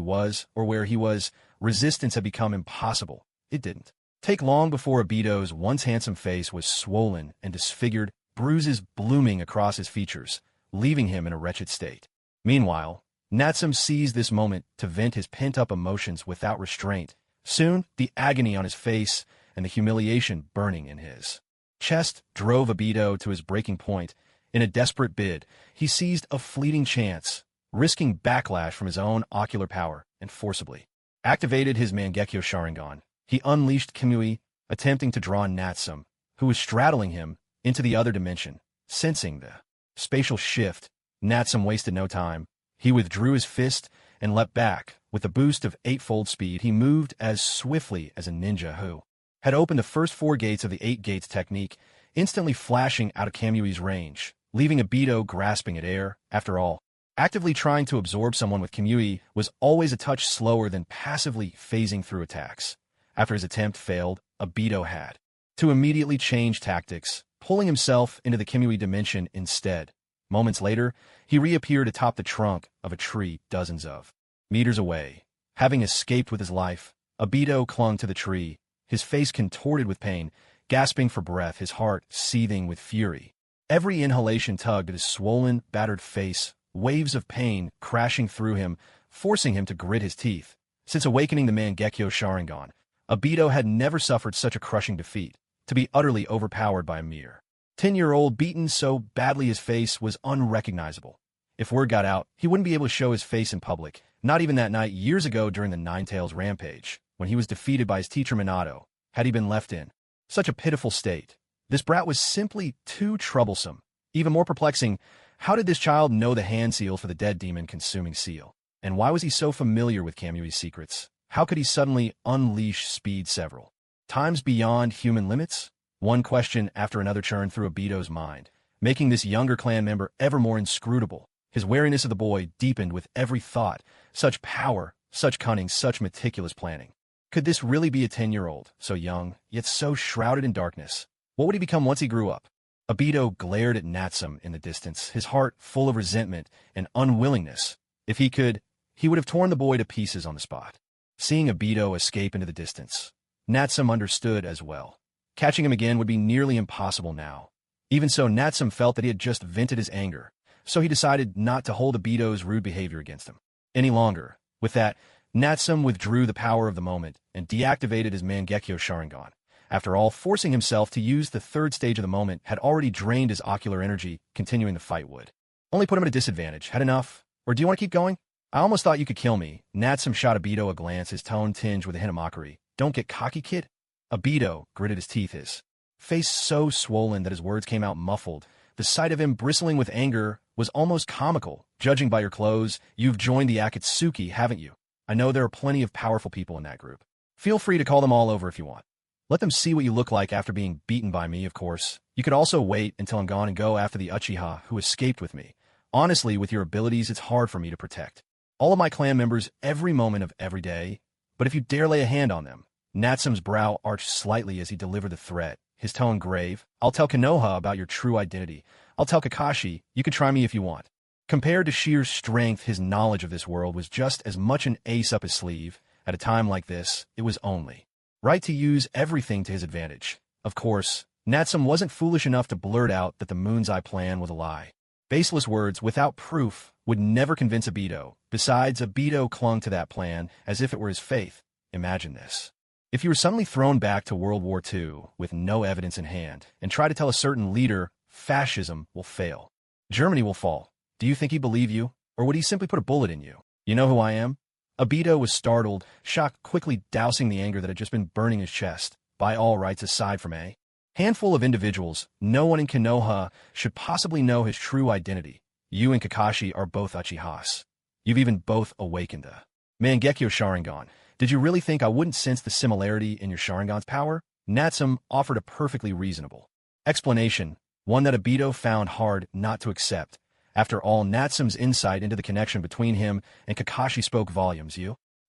was or where he was. Resistance had become impossible. It didn't take long before Obito's once handsome face was swollen and disfigured, bruises blooming across his features, leaving him in a wretched state. Meanwhile, Natsum seized this moment to vent his pent-up emotions without restraint. Soon, the agony on his face and the humiliation burning in his chest drove Obito to his breaking point. In a desperate bid, he seized a fleeting chance, risking backlash from his own ocular power, and forcibly activated his Mangekyo Sharingan. He unleashed Kimui, attempting to draw Natsum, who was straddling him, into the other dimension. Sensing the spatial shift, Natsum wasted no time. He withdrew his fist and leapt back. With a boost of 8-fold speed, he moved as swiftly as a ninja who had opened the first 4 gates of the 8 gates technique, instantly flashing out of Kamui's range, leaving Obito grasping at air. After all, actively trying to absorb someone with Kamui was always a touch slower than passively phasing through attacks. After his attempt failed, Obito had to immediately change tactics, pulling himself into the Kamui dimension instead. Moments later, he reappeared atop the trunk of a tree dozens of meters away. Having escaped with his life, Obito clung to the tree, his face contorted with pain, gasping for breath, his heart seething with fury. Every inhalation tugged at his swollen, battered face, waves of pain crashing through him, forcing him to grit his teeth. Since awakening the Mangekyo Sharingan, Obito had never suffered such a crushing defeat, to be utterly overpowered by a mere 10-year-old, beaten so badly his face was unrecognizable. If word got out, he wouldn't be able to show his face in public, not even that night years ago during the Nine-Tails Rampage, when he was defeated by his teacher Minato, had he been left in such a pitiful state. This brat was simply too troublesome. Even more perplexing, how did this child know the hand seal for the dead demon-consuming seal? And why was he so familiar with Kamui's secrets? How could he suddenly unleash speed several times beyond human limits? One question after another churned through Obito's mind, making this younger clan member ever more inscrutable. His wariness of the boy deepened with every thought. Such power, such cunning, such meticulous planning. Could this really be a 10-year-old, so young, yet so shrouded in darkness? What would he become once he grew up? Obito glared at Natsum in the distance, his heart full of resentment and unwillingness. If he could, he would have torn the boy to pieces on the spot. Seeing Obito escape into the distance, Natsum understood as well. Catching him again would be nearly impossible now. Even so, Natsum felt that he had just vented his anger, so he decided not to hold Obito's rude behavior against him any longer. With that, Natsum withdrew the power of the moment and deactivated his Mangekyo Sharingan. After all, forcing himself to use the third stage of the moment had already drained his ocular energy. Continuing the fight would only put him at a disadvantage. Had enough? Or do you want to keep going? I almost thought you could kill me. Natsum shot Obito a glance, his tone tinged with a hint of mockery. Don't get cocky, kid. Obito gritted his teeth, his face so swollen that his words came out muffled. The sight of him bristling with anger was almost comical. Judging by your clothes, you've joined the Akatsuki, haven't you? I know there are plenty of powerful people in that group. Feel free to call them all over if you want. Let them see what you look like after being beaten by me, of course. You could also wait until I'm gone and go after the Uchiha who escaped with me. Honestly, with your abilities, it's hard for me to protect all of my clan members every moment of every day. But if you dare lay a hand on them— Natsum's brow arched slightly as he delivered the threat, his tone grave. I'll tell Konoha about your true identity. I'll tell Kakashi, you can try me if you want. Compared to sheer strength, his knowledge of this world was just as much an ace up his sleeve. At a time like this, it was only right to use everything to his advantage. Of course, Natsum wasn't foolish enough to blurt out that the Moon's Eye plan was a lie. Baseless words without proof would never convince Obito. Besides, Obito clung to that plan as if it were his faith. Imagine this. If you were suddenly thrown back to World War II with no evidence in hand and try to tell a certain leader fascism will fail, Germany will fall, do you think he'd believe you, or would he simply put a bullet in you? You know who I am? Obito was startled, shock quickly dousing the anger that had just been burning his chest. By all rights aside from a handful of individuals, no one in Konoha should possibly know his true identity. You and Kakashi are both Uchihas. You've even both awakened the Mangekyo Sharingan. Did you really think I wouldn't sense the similarity in your Sharingan's power? Natsum offered a perfectly reasonable explanation, one that Obito found hard not to accept. After all, Natsum's insight into the connection between him and Kakashi spoke volumes.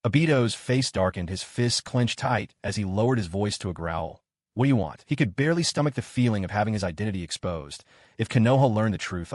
Obito's face darkened, his fists clenched tight as he lowered his voice to a growl. What do you want? He could barely stomach the feeling of having his identity exposed. If Konoha learned the truth,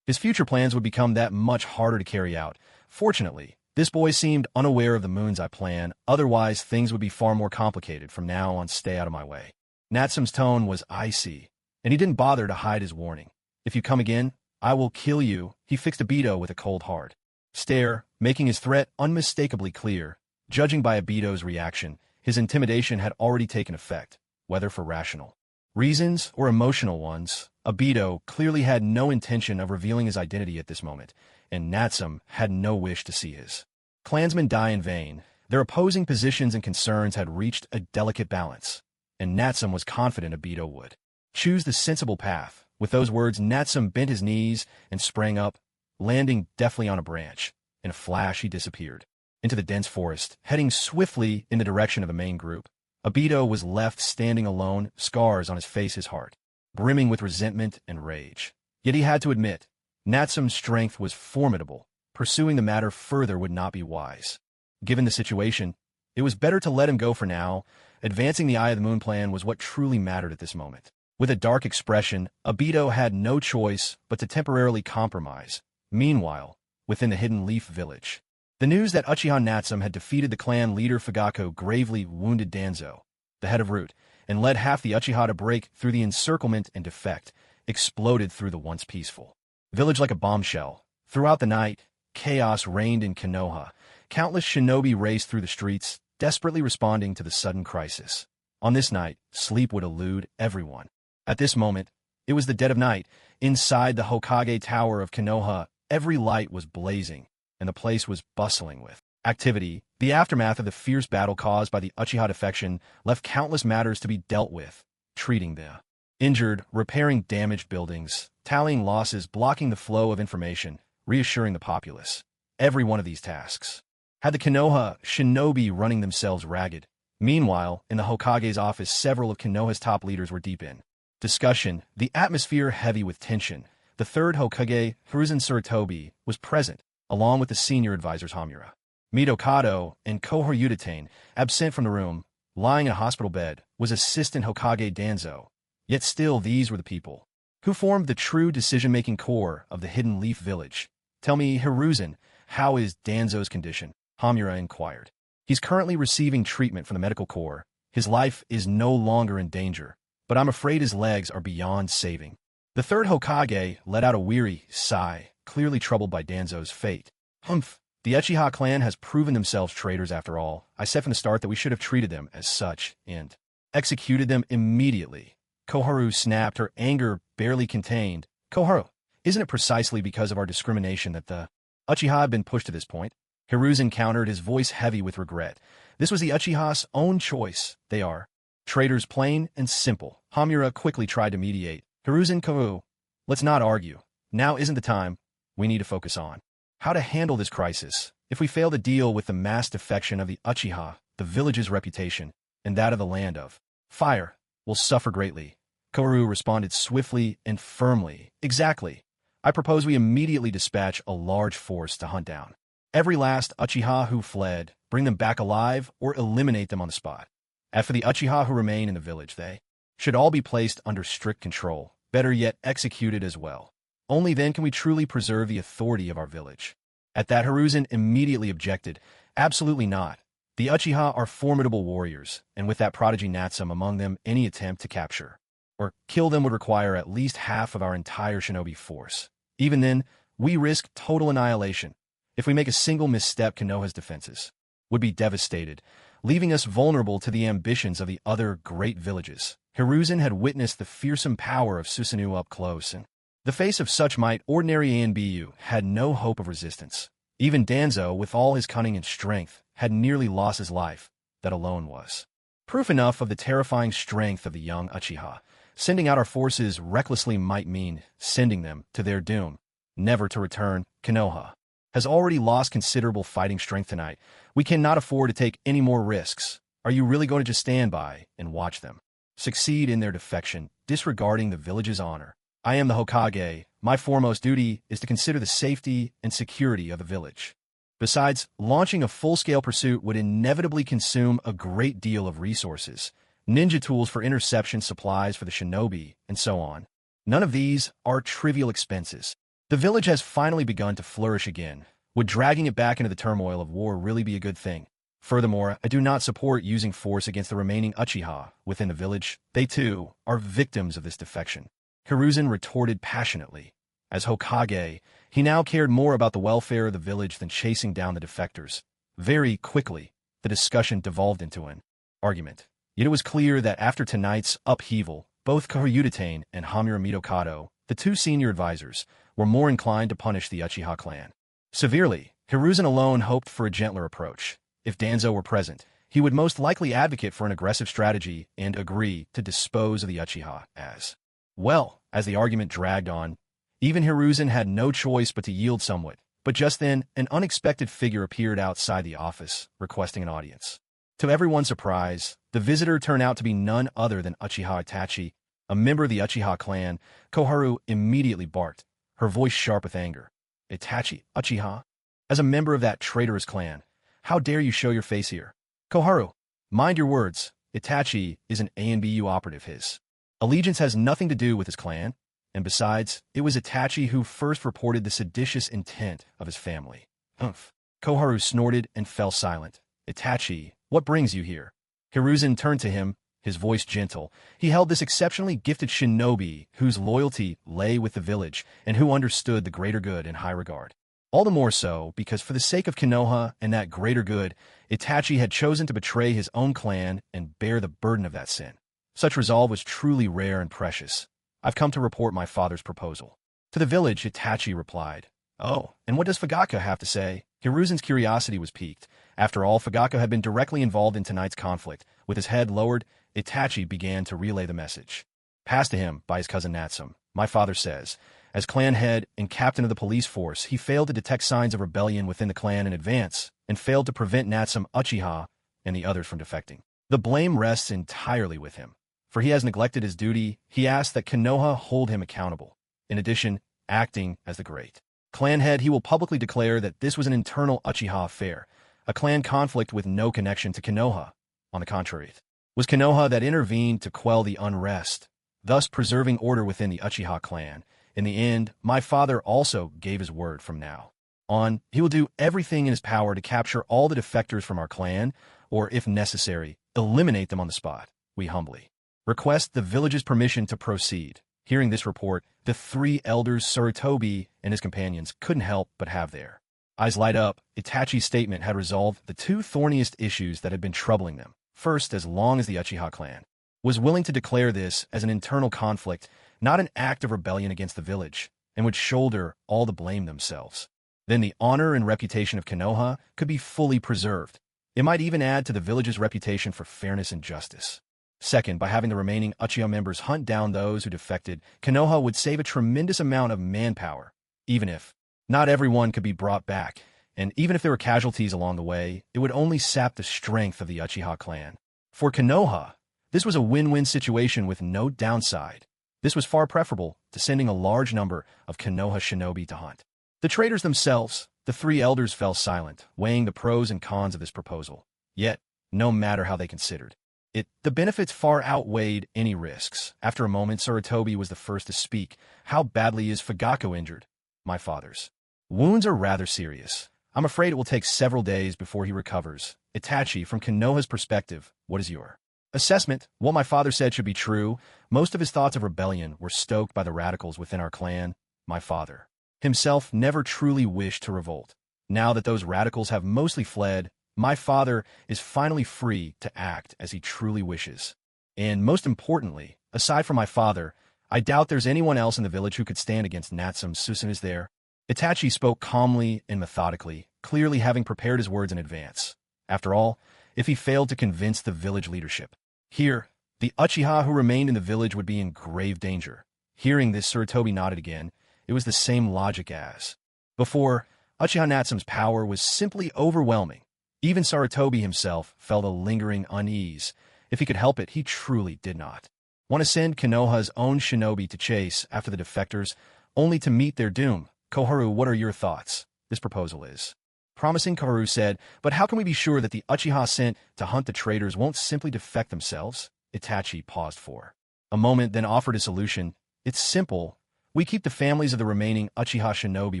his future plans would become that much harder to carry out. Fortunately, this boy seemed unaware of the Moon's Eye plan, otherwise things would be far more complicated. From now on, stay out of my way. Natsum's tone was icy, and he didn't bother to hide his warning. If you come again, I will kill you. He fixed Obito with a cold hard stare, making his threat unmistakably clear. Judging by Obito's reaction, his intimidation had already taken effect, whether for rational reasons or emotional ones. Obito clearly had no intention of revealing his identity at this moment, and Natsum had no wish to see his clansmen die in vain. Their opposing positions and concerns had reached a delicate balance, and Natsum was confident Obito would choose the sensible path. With those words, Natsum bent his knees and sprang up, landing deftly on a branch. In a flash, he disappeared into the dense forest, heading swiftly in the direction of the main group. Obito was left standing alone, scars on his face, his heart brimming with resentment and rage. Yet he had to admit, Natsum's strength was formidable. Pursuing the matter further would not be wise. Given the situation, it was better to let him go for now. Advancing the Eye of the Moon plan was what truly mattered at this moment. With a dark expression, Obito had no choice but to temporarily compromise. Meanwhile, within the Hidden Leaf Village, the news that Uchiha Natsum had defeated the clan leader Fugako gravely wounded Danzo, the head of Root, and led half the Uchiha to break through the encirclement and defect, exploded through the once peaceful village like a bombshell. Throughout the night, chaos reigned in Konoha. Countless shinobi raced through the streets, desperately responding to the sudden crisis. On this night, sleep would elude everyone. At this moment, it was the dead of night. Inside the Hokage Tower of Konoha, every light was blazing, and the place was bustling with activity. The aftermath of the fierce battle caused by the Uchiha defection left countless matters to be dealt with, treating the injured, repairing damaged buildings, tallying losses, blocking the flow of information, reassuring the populace. Every one of these tasks had the Konoha shinobi running themselves ragged. Meanwhile, in the Hokage's office, several of Konoha's top leaders were deep in discussion, the atmosphere heavy with tension. The third Hokage, Hiruzen Sarutobi, was present, along with the senior advisors Hamura, Midokado, and Kohor Udatane. Absent from the room, lying in a hospital bed, was Assistant Hokage Danzo. Yet still, these were the people who formed the true decision-making core of the Hidden Leaf Village. Tell me, Hiruzen, how is Danzo's condition? Hamura inquired. He's currently receiving treatment from the medical corps. His life is no longer in danger, but I'm afraid his legs are beyond saving. The third Hokage let out a weary sigh, clearly troubled by Danzo's fate. Humph. The Uchiha clan has proven themselves traitors after all. I said from the start that we should have treated them as such and executed them immediately. Koharu snapped, her anger barely contained. Koharu, isn't it precisely because of our discrimination that the Uchiha have been pushed to this point? Hiruzen countered, his voice heavy with regret. This was the Uchiha's own choice. They are traitors, plain and simple. Hamura quickly tried to mediate. Hiruzen, Koharu, let's not argue. Now isn't the time. We need to focus on how to handle this crisis. If we fail to deal with the mass defection of the Uchiha, the village's reputation, and that of the land of fire, will suffer greatly. Koharu responded swiftly and firmly. Exactly. I propose we immediately dispatch a large force to hunt down every last Uchiha who fled, bring them back alive, or eliminate them on the spot. As for the Uchiha who remain in the village, they should all be placed under strict control, better yet executed as well. Only then can we truly preserve the authority of our village. At that, Hiruzen immediately objected. Absolutely not. The Uchiha are formidable warriors, and with that prodigy Natsum among them, any attempt to capture or kill them would require at least half of our entire shinobi force. Even then, we risk total annihilation. If we make a single misstep, Konoha's defenses would be devastated, leaving us vulnerable to the ambitions of the other great villages. Hiruzen had witnessed the fearsome power of Susanoo up close, and the face of such might, ordinary Anbu had no hope of resistance. Even Danzo, with all his cunning and strength, had nearly lost his life. That alone was proof enough of the terrifying strength of the young Uchiha. Sending out our forces recklessly might mean sending them to their doom, never to return. Konoha has already lost considerable fighting strength tonight. We cannot afford to take any more risks. Are you really going to just stand by and watch them succeed in their defection, disregarding the village's honor? I am the Hokage. My foremost duty is to consider the safety and security of the village. Besides, launching a full-scale pursuit would inevitably consume a great deal of resources, ninja tools for interception, supplies for the shinobi, and so on. None of these are trivial expenses. The village has finally begun to flourish again. Would dragging it back into the turmoil of war really be a good thing? Furthermore, I do not support using force against the remaining Uchiha within the village. They, too, are victims of this defection. Hiruzen retorted passionately. As Hokage, he now cared more about the welfare of the village than chasing down the defectors. Very quickly, the discussion devolved into an argument. Yet it was clear that after tonight's upheaval, both Koryudatane and Hamura Mitokado, the two senior advisors, were more inclined to punish the Uchiha clan severely. Hiruzen alone hoped for a gentler approach. If Danzo were present, he would most likely advocate for an aggressive strategy and agree to dispose of the Uchiha as well. As the argument dragged on, even Hiruzen had no choice but to yield somewhat. But just then, an unexpected figure appeared outside the office, requesting an audience. To everyone's surprise, the visitor turned out to be none other than Uchiha Itachi, a member of the Uchiha clan. Koharu immediately barked, her voice sharp with anger. Itachi, Uchiha? As a member of that traitorous clan, how dare you show your face here? Koharu, mind your words. Itachi is an ANBU operative. His allegiance has nothing to do with his clan, and besides, it was Itachi who first reported the seditious intent of his family. Humph. Koharu snorted and fell silent. Itachi, what brings you here? Hiruzen turned to him, his voice gentle. He held this exceptionally gifted shinobi whose loyalty lay with the village and who understood the greater good in high regard. All the more so because for the sake of Konoha and that greater good, Itachi had chosen to betray his own clan and bear the burden of that sin. Such resolve was truly rare and precious. I've come to report my father's proposal. To the village, Itachi replied. Oh, and what does Fugako have to say? Hiruzen's curiosity was piqued. After all, Fugako had been directly involved in tonight's conflict. With his head lowered, Itachi began to relay the message. Passed to him by his cousin Natsum. My father says, as clan head and captain of the police force, he failed to detect signs of rebellion within the clan in advance, and failed to prevent Natsum Uchiha and the others from defecting. The blame rests entirely with him. For he has neglected his duty, he asks that Konoha hold him accountable. In addition, acting as the great clan head, he will publicly declare that this was an internal Uchiha affair, a clan conflict with no connection to Konoha. On the contrary, it was Konoha that intervened to quell the unrest, thus preserving order within the Uchiha clan. In the end, my father also gave his word. From now on, he will do everything in his power to capture all the defectors from our clan, or if necessary, eliminate them on the spot. We humbly request the village's permission to proceed. Hearing this report, the three elders, Sarutobi and his companions, couldn't help but have their eyes light up. Itachi's statement had resolved the two thorniest issues that had been troubling them. First, as long as the Uchiha clan was willing to declare this as an internal conflict, not an act of rebellion against the village, and would shoulder all the blame themselves, then the honor and reputation of Konoha could be fully preserved. It might even add to the village's reputation for fairness and justice. Second, by having the remaining Uchiha members hunt down those who defected, Konoha would save a tremendous amount of manpower, even if not everyone could be brought back, and even if there were casualties along the way, it would only sap the strength of the Uchiha clan. For Konoha, this was a win-win situation with no downside. This was far preferable to sending a large number of Konoha shinobi to hunt. The traitors themselves, the three elders, fell silent, weighing the pros and cons of this proposal. Yet, no matter how they considered it, the benefits far outweighed any risks. After a moment, Sarutobi was the first to speak. How badly is Fugako injured? My father's wounds are rather serious. I'm afraid it will take several days before he recovers. Itachi, from Konoha's perspective, what is your Assessment: what my father said should be true. Most of his thoughts of rebellion were stoked by the radicals within our clan. My father himself never truly wished to revolt. Now that those radicals have mostly fled, my father is finally free to act as he truly wishes. And most importantly, aside from my father, I doubt there's anyone else in the village who could stand against Natsume Susan is there. Itachi spoke calmly and methodically, clearly having prepared his words in advance. After all, if he failed to convince the village leadership, here, the Uchiha who remained in the village would be in grave danger. Hearing this, Sarutobi nodded again. It was the same logic as before. Uchiha Natsume's power was simply overwhelming. Even Sarutobi himself felt a lingering unease. If he could help it, he truly did not want to send Konoha's own shinobi to chase after the defectors, only to meet their doom. Koharu, what are your thoughts? This proposal is promising, Koharu said, but how can we be sure that the Uchiha sent to hunt the traitors won't simply defect themselves? Itachi paused for a moment, then offered a solution. It's simple. We keep the families of the remaining Uchiha shinobi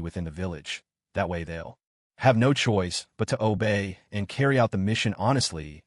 within the village. That way they'll have no choice but to obey and carry out the mission honestly.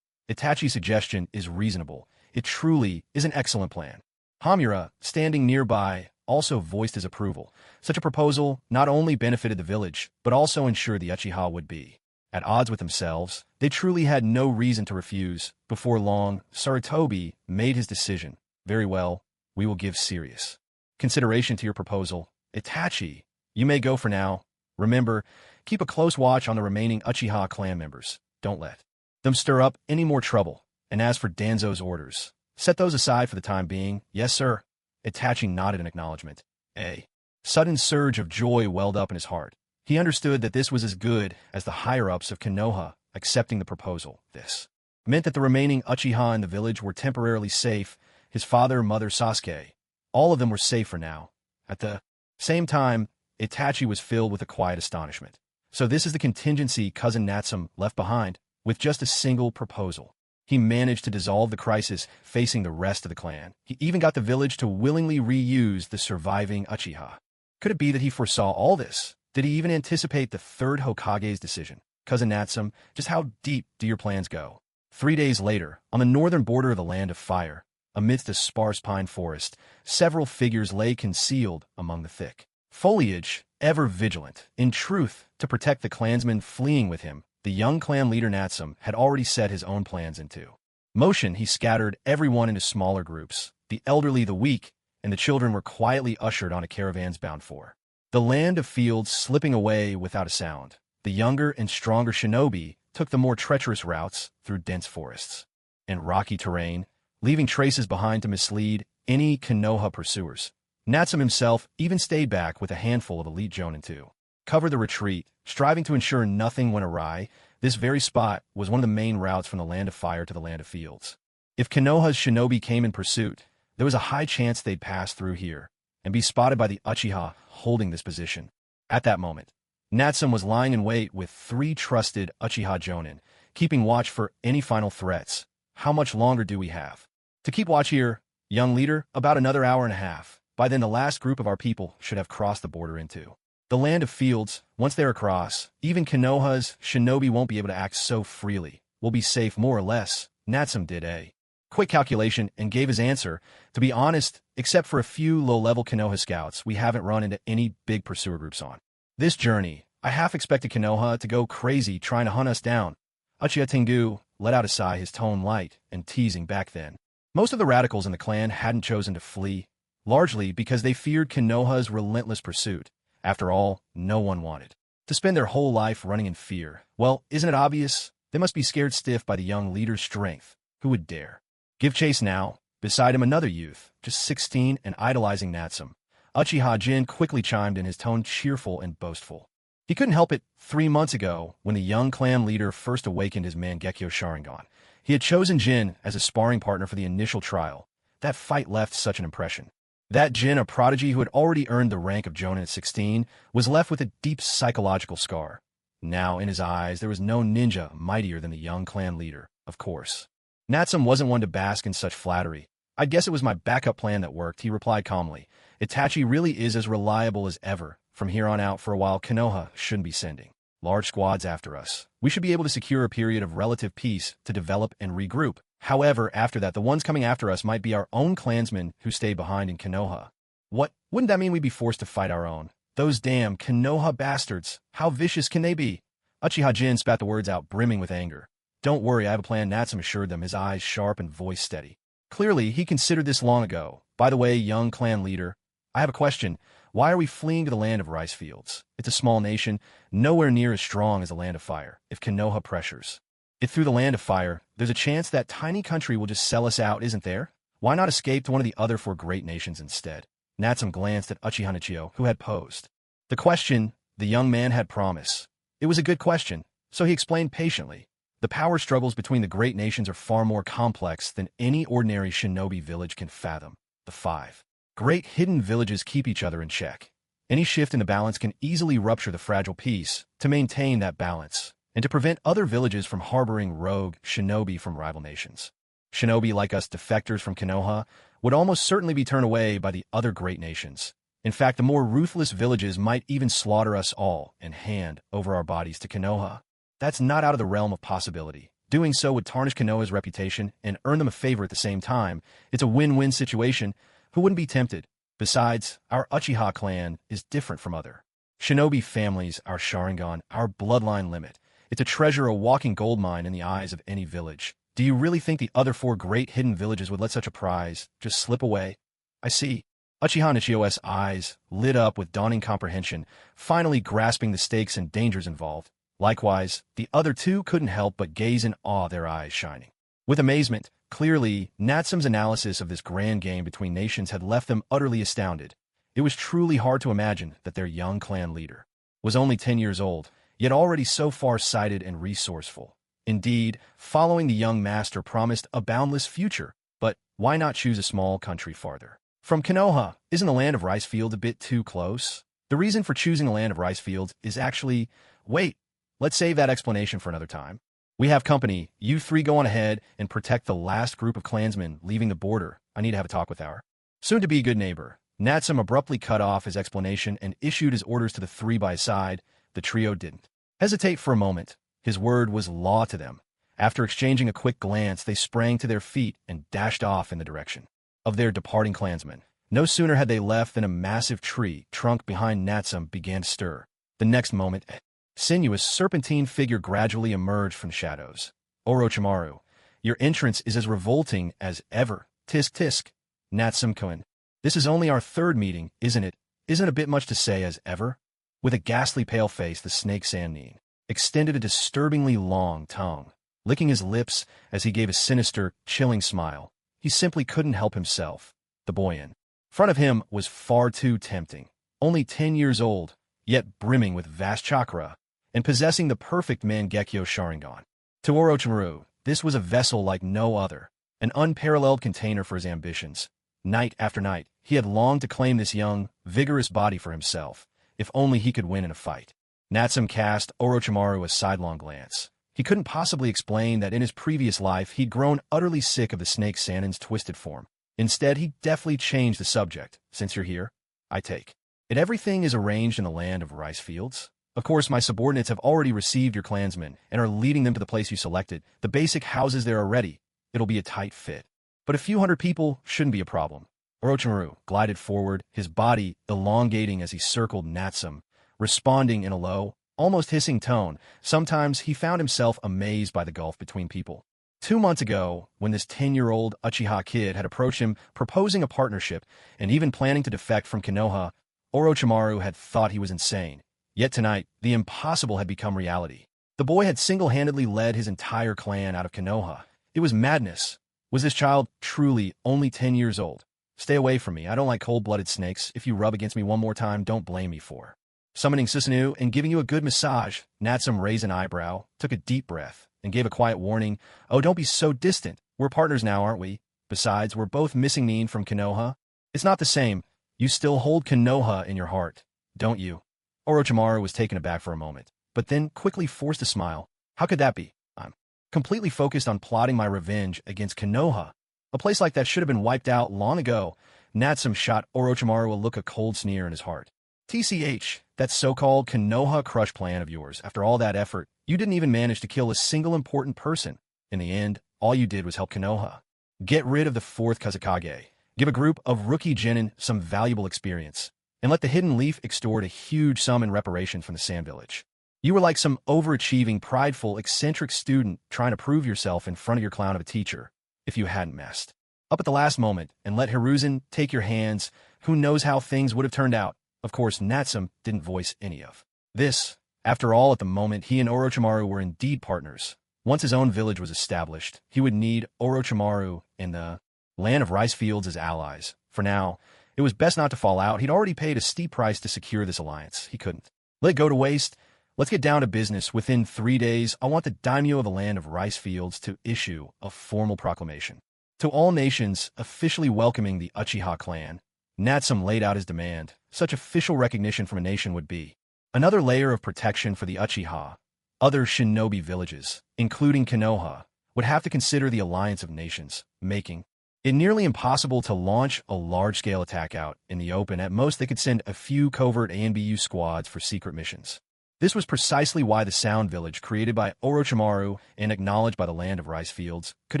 Itachi's suggestion is reasonable. It truly is an excellent plan. Hamura, standing nearby, also voiced his approval. Such a proposal not only benefited the village, but also ensured the Uchiha would be at odds with themselves. They truly had no reason to refuse. Before long, Sarutobi made his decision. Very well, we will give serious consideration to your proposal. Itachi, you may go for now. Remember, keep a close watch on the remaining Uchiha clan members. Don't let them stir up any more trouble. And as for Danzo's orders, set those aside for the time being. Yes, sir. Itachi nodded in acknowledgement. A sudden surge of joy welled up in his heart. He understood that this was as good as the higher-ups of Konoha accepting the proposal. This meant that the remaining Uchiha in the village were temporarily safe. His father, mother, Sasuke, all of them were safe for now. At the same time, Itachi was filled with a quiet astonishment. So this is the contingency cousin Natsume left behind, with just a single proposal. He managed to dissolve the crisis facing the rest of the clan. He even got the village to willingly reuse the surviving Uchiha. Could it be that he foresaw all this? Did he even anticipate the third Hokage's decision? Cousin Natsume, just how deep do your plans go? 3 days later, on the northern border of the Land of Fire, amidst a sparse pine forest, several figures lay concealed among the thick foliage, ever vigilant. In truth, to protect the clansmen fleeing with him, the young clan leader Natsume had already set his own plans into motion. He scattered everyone into smaller groups. The elderly, the weak, and the children were quietly ushered onto caravans bound for the land of fields, slipping away without a sound. The younger and stronger shinobi took the more treacherous routes through dense forests and rocky terrain, leaving traces behind to mislead any Konoha pursuers. Natsume himself even stayed back with a handful of elite jonin to cover the retreat, striving to ensure nothing went awry. This very spot was one of the main routes from the Land of Fire to the Land of Fields. If Konoha's shinobi came in pursuit, there was a high chance they'd pass through here and be spotted by the Uchiha holding this position. At that moment, Natsume was lying in wait with 3 trusted Uchiha jonin, keeping watch for any final threats. How much longer do we have to keep watch here, young leader? About another hour and a half. By then, the last group of our people should have crossed the border into the Land of Fields. Once they're across, even Konoha's shinobi won't be able to act so freely. We'll be safe more or less. Natsume did a quick calculation and gave his answer. To be honest, except for a few low-level Konoha scouts, we haven't run into any big pursuer groups on this journey. I half expected Konoha to go crazy trying to hunt us down. Uchiha Tengu let out a sigh, his tone light and teasing. Back then, most of the radicals in the clan hadn't chosen to flee, largely because they feared Konoha's relentless pursuit. After all, no one wanted to spend their whole life running in fear. Well, isn't it obvious? They must be scared stiff by the young leader's strength. Who would dare give chase now? Beside him, another youth, just 16 and idolizing Natsume. Uchiha Jin quickly chimed in, his tone cheerful and boastful. He couldn't help it. 3 months ago, when the young clan leader first awakened his Mangekyo Sharingan, he had chosen Jin as a sparring partner for the initial trial. That fight left such an impression. That Jin, a prodigy who had already earned the rank of jonin at 16, was left with a deep psychological scar. Now, in his eyes, there was no ninja mightier than the young clan leader, of course. Natsume wasn't one to bask in such flattery. I guess it was my backup plan that worked, he replied calmly. Itachi really is as reliable as ever. From here on out, for a while, Konoha shouldn't be sending large squads after us. We should be able to secure a period of relative peace to develop and regroup. However, after that, the ones coming after us might be our own clansmen who stayed behind in Konoha. What? Wouldn't that mean we'd be forced to fight our own? Those damn Konoha bastards. How vicious can they be? Uchiha Jin spat the words out, brimming with anger. Don't worry, I have a plan, Natsum assured them, his eyes sharp and voice steady. Clearly, he considered this long ago. By the way, young clan leader, I have a question. Why are we fleeing to the land of rice fields? It's a small nation, nowhere near as strong as the land of fire. If Konoha pressures it through the land of fire, there's a chance that tiny country will just sell us out, isn't there? Why not escape to one of the other four great nations instead? Natsum glanced at Uchiha Nichio, who had posed the question. The young man had promise. It was a good question, so he explained patiently. The power struggles between the great nations are far more complex than any ordinary shinobi village can fathom. The five great hidden villages keep each other in check. Any shift in the balance can easily rupture the fragile peace. To maintain that balance, and to prevent other villages from harboring rogue shinobi from rival nations. Shinobi like us defectors from Konoha would almost certainly be turned away by the other great nations. In fact, the more ruthless villages might even slaughter us all and hand over our bodies to Konoha. That's not out of the realm of possibility. Doing so would tarnish Konoha's reputation and earn them a favor at the same time. It's a win-win situation. Who wouldn't be tempted? Besides, our Uchiha clan is different from other shinobi families. Our Sharingan, our bloodline limit. It's a treasure, a walking goldmine in the eyes of any village. Do you really think the other four great hidden villages would let such a prize just slip away? I see. Uchiha Nichio's eyes lit up with dawning comprehension, finally grasping the stakes and dangers involved. Likewise, the other two couldn't help but gaze in awe, their eyes shining with amazement. Clearly, Natsum's analysis of this grand game between nations had left them utterly astounded. It was truly hard to imagine that their young clan leader was only 10 years old, yet already so far-sighted and resourceful. Indeed, following the young master promised a boundless future, but why not choose a small country farther from Konoha? Isn't the land of rice fields a bit too close? The reason for choosing the land of rice fields is actually... Wait, let's save that explanation for another time. We have company. You three go on ahead and protect the last group of clansmen leaving the border. I need to have a talk with our soon-to-be good neighbor. Natsum abruptly cut off his explanation and issued his orders to the three by his side. The trio didn't hesitate for a moment. His word was law to them. After exchanging a quick glance, they sprang to their feet and dashed off in the direction of their departing clansmen. No sooner had they left than a massive tree trunk behind Natsum began to stir. The next moment, a sinuous serpentine figure gradually emerged from the shadows. Orochimaru, your entrance is as revolting as ever. Tisk tisk. Natsum-kun. This is only our third meeting, isn't it? Isn't a bit much to say as ever? With a ghastly pale face, the snake Sannin extended a disturbingly long tongue, licking his lips as he gave a sinister, chilling smile. He simply couldn't help himself. The boy in front of him was far too tempting. Only 10 years old, yet brimming with vast chakra, and possessing the perfect Mangekyo Sharingan. To Orochimaru, this was a vessel like no other, an unparalleled container for his ambitions. Night after night, he had longed to claim this young, vigorous body for himself, if only he could win in a fight. Natsum cast Orochimaru a sidelong glance. He couldn't possibly explain that in his previous life he'd grown utterly sick of the snake Sannin's twisted form. Instead, he deftly changed the subject. Since you're here, I take it everything is arranged in the land of rice fields. Of course, my subordinates have already received your clansmen and are leading them to the place you selected. The basic houses there are ready. It'll be a tight fit. But a few hundred people shouldn't be a problem. Orochimaru glided forward, his body elongating as he circled Natsum, responding in a low, almost hissing tone. Sometimes he found himself amazed by the gulf between people. 2 months ago, when this 10-year-old Uchiha kid had approached him proposing a partnership and even planning to defect from Konoha, Orochimaru had thought he was insane. Yet tonight, the impossible had become reality. The boy had single-handedly led his entire clan out of Konoha. It was madness. Was this child truly only 10 years old? Stay away from me. I don't like cold-blooded snakes. If you rub against me one more time, don't blame me for summoning Susanoo and giving you a good massage. Natsum raised an eyebrow, took a deep breath, and gave a quiet warning. Oh, don't be so distant. We're partners now, aren't we? Besides, we're both missing Nin from Konoha. It's not the same. You still hold Konoha in your heart, don't you? Orochimaru was taken aback for a moment, but then quickly forced a smile. How could that be? I'm completely focused on plotting my revenge against Konoha. A place like that should have been wiped out long ago. Natsum shot Orochimaru a look of cold sneer in his heart. TCH, that so-called Konoha crush plan of yours, after all that effort, you didn't even manage to kill a single important person. In the end, all you did was help Konoha get rid of the fourth Kazekage, give a group of rookie genin some valuable experience, and let the Hidden Leaf extort a huge sum in reparation from the Sand Village. You were like some overachieving, prideful, eccentric student trying to prove yourself in front of your clown of a teacher if you hadn't messed up at the last moment and let Hiruzen take your hands. Who knows how things would have turned out? Of course, Natsum didn't voice any of this. After all, at the moment, he and Orochimaru were indeed partners. Once his own village was established, he would need Orochimaru and the land of rice fields as allies. For now, it was best not to fall out. He'd already paid a steep price to secure this alliance. He couldn't let it go to waste. Let's get down to business. Within 3 days, I want the daimyo of the land of rice fields to issue a formal proclamation to all nations officially welcoming the Uchiha clan. Natsum laid out his demand. Such official recognition from a nation would be another layer of protection for the Uchiha. Other shinobi villages, including Konoha, would have to consider the alliance of nations, making it nearly impossible to launch a large-scale attack out in the open. At most, they could send a few covert ANBU squads for secret missions. This was precisely why the Sound Village, created by Orochimaru and acknowledged by the land of rice fields, could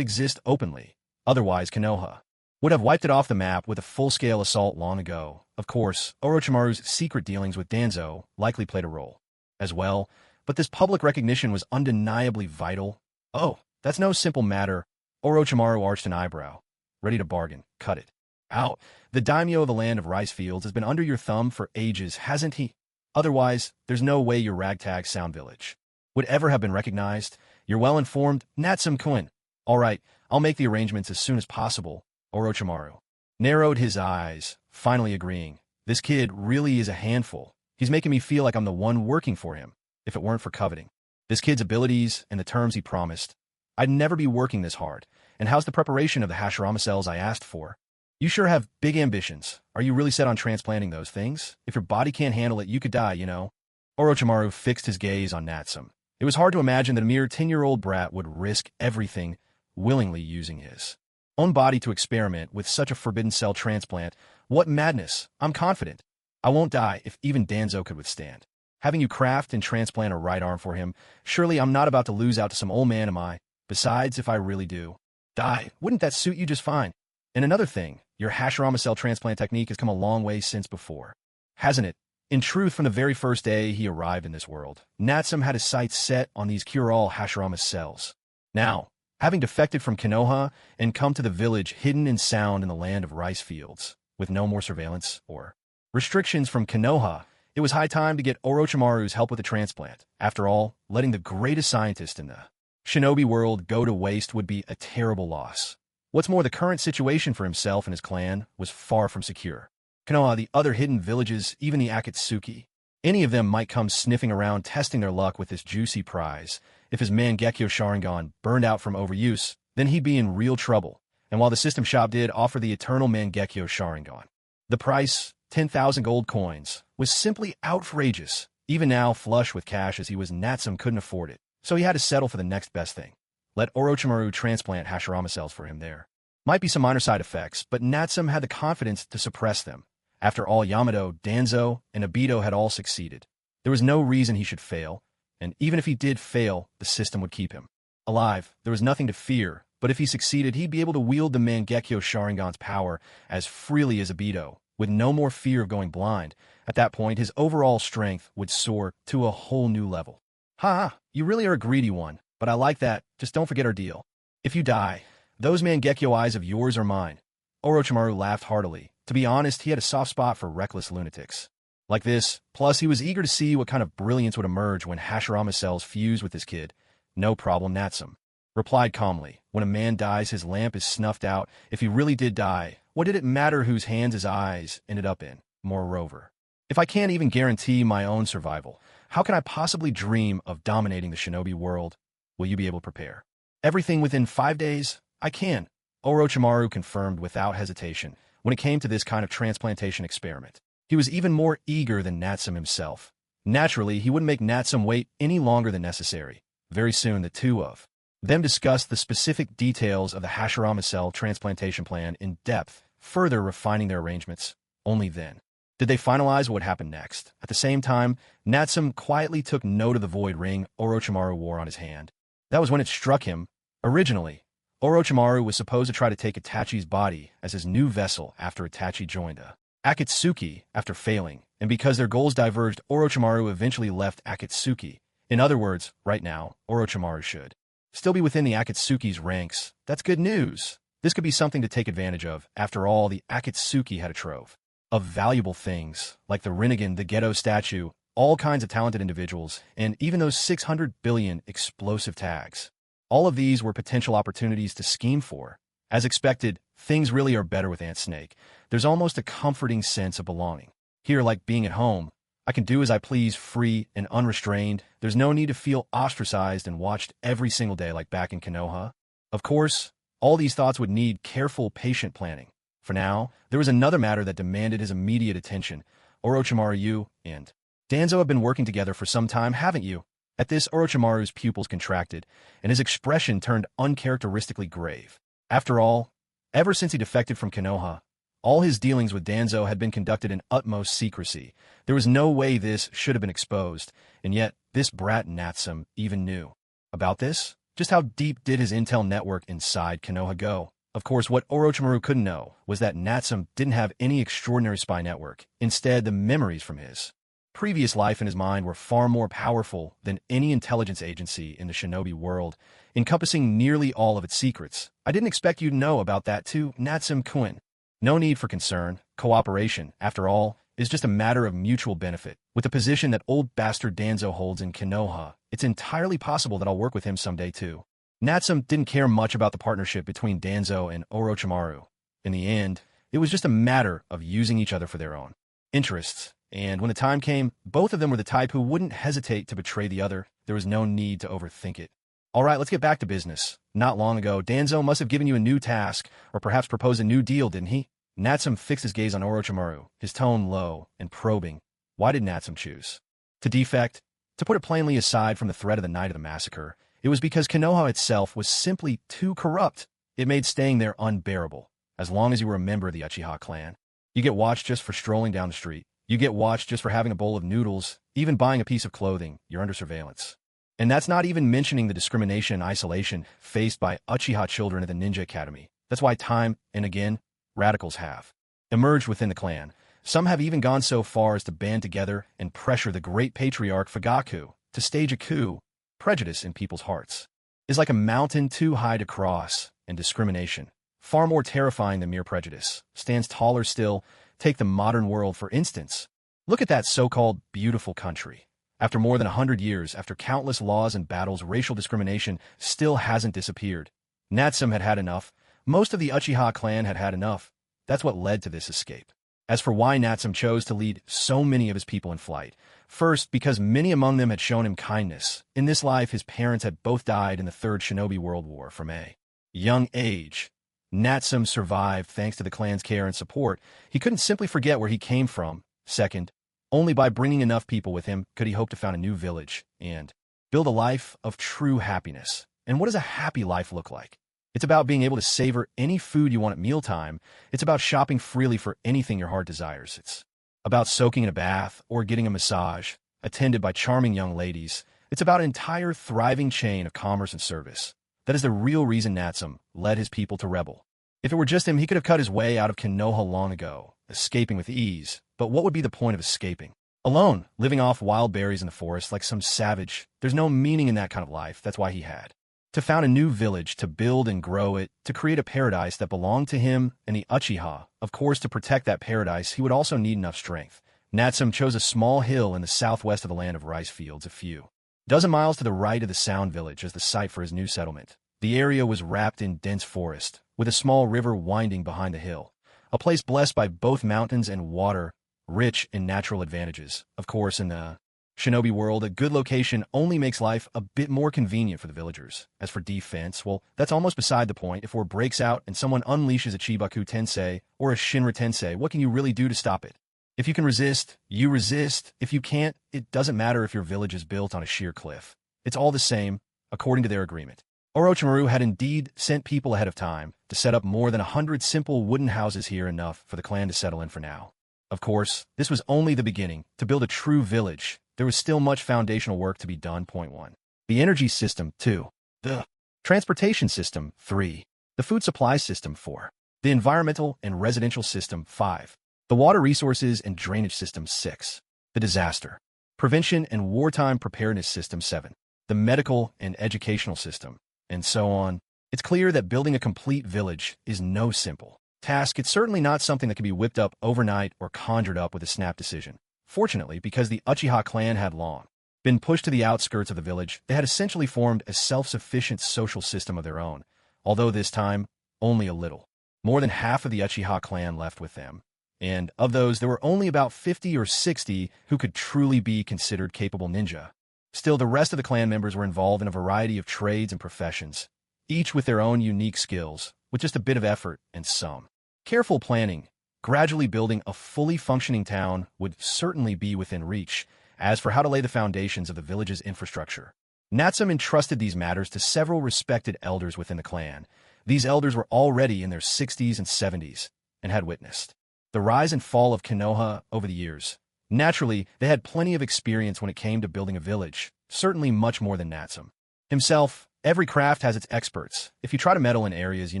exist openly. Otherwise, Konoha would have wiped it off the map with a full-scale assault long ago. Of course, Orochimaru's secret dealings with Danzo likely played a role as well, but this public recognition was undeniably vital. Oh, that's no simple matter. Orochimaru arched an eyebrow. Ready to bargain. Cut it out. The daimyo of the land of rice fields has been under your thumb for ages, hasn't he? Otherwise, there's no way your ragtag Sound Village would ever have been recognized. You're well-informed, Natsum-kun. All right, I'll make the arrangements as soon as possible. Orochimaru narrowed his eyes, finally agreeing. This kid really is a handful. He's making me feel like I'm the one working for him. If it weren't for coveting this kid's abilities and the terms he promised, I'd never be working this hard. And how's the preparation of the Hashirama cells I asked for? You sure have big ambitions. Are you really set on transplanting those things? If your body can't handle it, you could die, you know. Orochimaru fixed his gaze on Natsum. It was hard to imagine that a mere 10-year-old brat would risk everything, willingly using his own body to experiment with such a forbidden cell transplant. What madness! I'm confident I won't die if even Danzo could withstand having you craft and transplant a right arm for him. Surely I'm not about to lose out to some old man, am I? Besides, if I really do die, wouldn't that suit you just fine? And another thing, your Hashirama cell transplant technique has come a long way since before, hasn't it? In truth, from the very first day he arrived in this world, Natsum had his sights set on these cure-all Hashirama cells. Now, having defected from Konoha and come to the village hidden and sound in the land of rice fields, with no more surveillance or restrictions from Konoha, it was high time to get Orochimaru's help with the transplant. After all, letting the greatest scientist in the shinobi world go to waste would be a terrible loss. What's more, the current situation for himself and his clan was far from secure. Konoha, the other hidden villages, even the Akatsuki, any of them might come sniffing around testing their luck with this juicy prize. If his Mangekyo Sharingan burned out from overuse, then he'd be in real trouble. And while the system shop did offer the eternal Mangekyo Sharingan, the price, 10,000 gold coins, was simply outrageous. Even now, flush with cash as he was, Natsum couldn't afford it. So he had to settle for the next best thing. Let Orochimaru transplant Hashirama cells for him there. Might be some minor side effects, but Natsum had the confidence to suppress them. After all, Yamato, Danzo, and Obito had all succeeded. There was no reason he should fail, and even if he did fail, the system would keep him alive. There was nothing to fear, but if he succeeded, he'd be able to wield the Mangekyo Sharingan's power as freely as Obito, with no more fear of going blind. At that point, his overall strength would soar to a whole new level. Ha! You really are a greedy one, but I like that. Just don't forget our deal. If you die, those Mangekyo eyes of yours are mine. Orochimaru laughed heartily. To be honest, he had a soft spot for reckless lunatics like this. Plus, he was eager to see what kind of brilliance would emerge when Hashirama cells fused with this kid. No problem, Natsum replied calmly. When a man dies, his lamp is snuffed out. If he really did die, what did it matter whose hands his eyes ended up in? Moreover, if I can't even guarantee my own survival, how can I possibly dream of dominating the shinobi world? Will you be able to prepare everything within 5 days? I can. Orochimaru confirmed without hesitation. When it came to this kind of transplantation experiment, he was even more eager than Natsum himself. Naturally, he wouldn't make Natsum wait any longer than necessary. Very soon, the two of them discussed the specific details of the Hashirama cell transplantation plan in depth, further refining their arrangements. Only then did they finalize what happened next. At the same time, Natsum quietly took note of the void ring Orochimaru wore on his hand. That was when it struck him. Originally, Orochimaru was supposed to try to take Itachi's body as his new vessel after Itachi joined Akatsuki after failing, and because their goals diverged, Orochimaru eventually left Akatsuki. In other words, right now, Orochimaru should still be within the Akatsuki's ranks. That's good news. This could be something to take advantage of. After all, the Akatsuki had a trove of valuable things, like the Rinnegan, the Ghetto statue, all kinds of talented individuals, and even those 600 billion explosive tags. All of these were potential opportunities to scheme for. As expected, things really are better with Ant Snake. There's almost a comforting sense of belonging. Here, like being at home, I can do as I please, free and unrestrained. There's no need to feel ostracized and watched every single day like back in Konoha. Of course, all these thoughts would need careful, patient planning. For now, there was another matter that demanded his immediate attention. Orochimaru, you and Danzo have been working together for some time, haven't you? At this, Orochimaru's pupils contracted, and his expression turned uncharacteristically grave. After all, ever since he defected from Konoha, all his dealings with Danzo had been conducted in utmost secrecy. There was no way this should have been exposed, and yet this brat Natsum even knew about this. Just how deep did his intel network inside Konoha go? Of course, what Orochimaru couldn't know was that Natsum didn't have any extraordinary spy network. Instead, the memories from his previous life in his mind were far more powerful than any intelligence agency in the shinobi world, encompassing nearly all of its secrets. I didn't expect you to know about that too, Natsum-kun. No need for concern. Cooperation, after all, is just a matter of mutual benefit. With the position that old bastard Danzo holds in Konoha, it's entirely possible that I'll work with him someday too. Natsum didn't care much about the partnership between Danzo and Orochimaru. In the end, it was just a matter of using each other for their own interests. And when the time came, both of them were the type who wouldn't hesitate to betray the other. There was no need to overthink it. All right, let's get back to business. Not long ago, Danzo must have given you a new task, or perhaps proposed a new deal, didn't he? Natsum fixed his gaze on Orochimaru, his tone low and probing. Why did Natsum choose to defect? To put it plainly, aside from the threat of the night of the massacre, it was because Konoha itself was simply too corrupt. It made staying there unbearable. As long as you were a member of the Uchiha clan, you get watched just for strolling down the street. You get watched just for having a bowl of noodles, even buying a piece of clothing. You're under surveillance. And that's not even mentioning the discrimination and isolation faced by Uchiha children at the Ninja Academy. That's why time and again, radicals have emerged within the clan. Some have even gone so far as to band together and pressure the great patriarch Fugaku to stage a coup. Prejudice in people's hearts is like a mountain too high to cross, and discrimination, far more terrifying than mere prejudice, stands taller still. Take the modern world, for instance. Look at that so-called beautiful country. After more than 100 years, after countless laws and battles, racial discrimination still hasn't disappeared. Natsum had had enough. Most of the Uchiha clan had had enough. That's what led to this escape. As for why Natsum chose to lead so many of his people in flight, first, because many among them had shown him kindness. In this life, his parents had both died in the Third Shinobi World War from a young age. Natsum survived thanks to the clan's care and support. He couldn't simply forget where he came from. Second, only by bringing enough people with him could he hope to found a new village and build a life of true happiness. And what does a happy life look like? It's about being able to savor any food you want at mealtime. It's about shopping freely for anything your heart desires. It's about soaking in a bath or getting a massage, attended by charming young ladies. It's about an entire thriving chain of commerce and service. That is the real reason Natsum led his people to rebel. If it were just him, he could have cut his way out of Konoha long ago, escaping with ease. But what would be the point of escaping? Alone, living off wild berries in the forest like some savage. There's no meaning in that kind of life. That's why he had to found a new village, to build and grow it, to create a paradise that belonged to him and the Uchiha. Of course, to protect that paradise, he would also need enough strength. Natsum chose a small hill in the southwest of the land of rice fields, a few dozen miles to the right of the Sound Village, as the site for his new settlement. The area was wrapped in dense forest, with a small river winding behind the hill, a place blessed by both mountains and water, rich in natural advantages. Of course, in the shinobi world, a good location only makes life a bit more convenient for the villagers. As for defense, well, that's almost beside the point. If war breaks out and someone unleashes a Chibaku Tensei or a Shinra Tensei, what can you really do to stop it? If you can resist, you resist. If you can't, it doesn't matter if your village is built on a sheer cliff. It's all the same, according to their agreement. Orochimaru had indeed sent people ahead of time to set up more than 100 simple wooden houses here, enough for the clan to settle in for now. Of course, this was only the beginning. To build a true village, there was still much foundational work to be done. Point 1. The energy system. 2. The transportation system. 3. The food supply system 4. The environmental and residential system 5. The water resources and drainage system 6. The disaster, prevention and wartime preparedness system 7. The medical and educational system, and so on. It's clear that building a complete village is no simple task. It's certainly not something that can be whipped up overnight or conjured up with a snap decision. Fortunately, because the Uchiha clan had long been pushed to the outskirts of the village, they had essentially formed a self-sufficient social system of their own, although this time, only a little. More than half of the Uchiha clan left with them, and of those, there were only about 50 or 60 who could truly be considered capable ninja. Still, the rest of the clan members were involved in a variety of trades and professions, each with their own unique skills, with just a bit of effort and some careful planning. Gradually building a fully functioning town would certainly be within reach. As for how to lay the foundations of the village's infrastructure, Natsum entrusted these matters to several respected elders within the clan. These elders were already in their 60s and 70s and had witnessed the rise and fall of Konoha over the years. Naturally, they had plenty of experience when it came to building a village, certainly much more than Natsum himself. Every craft has its experts. If you try to meddle in areas you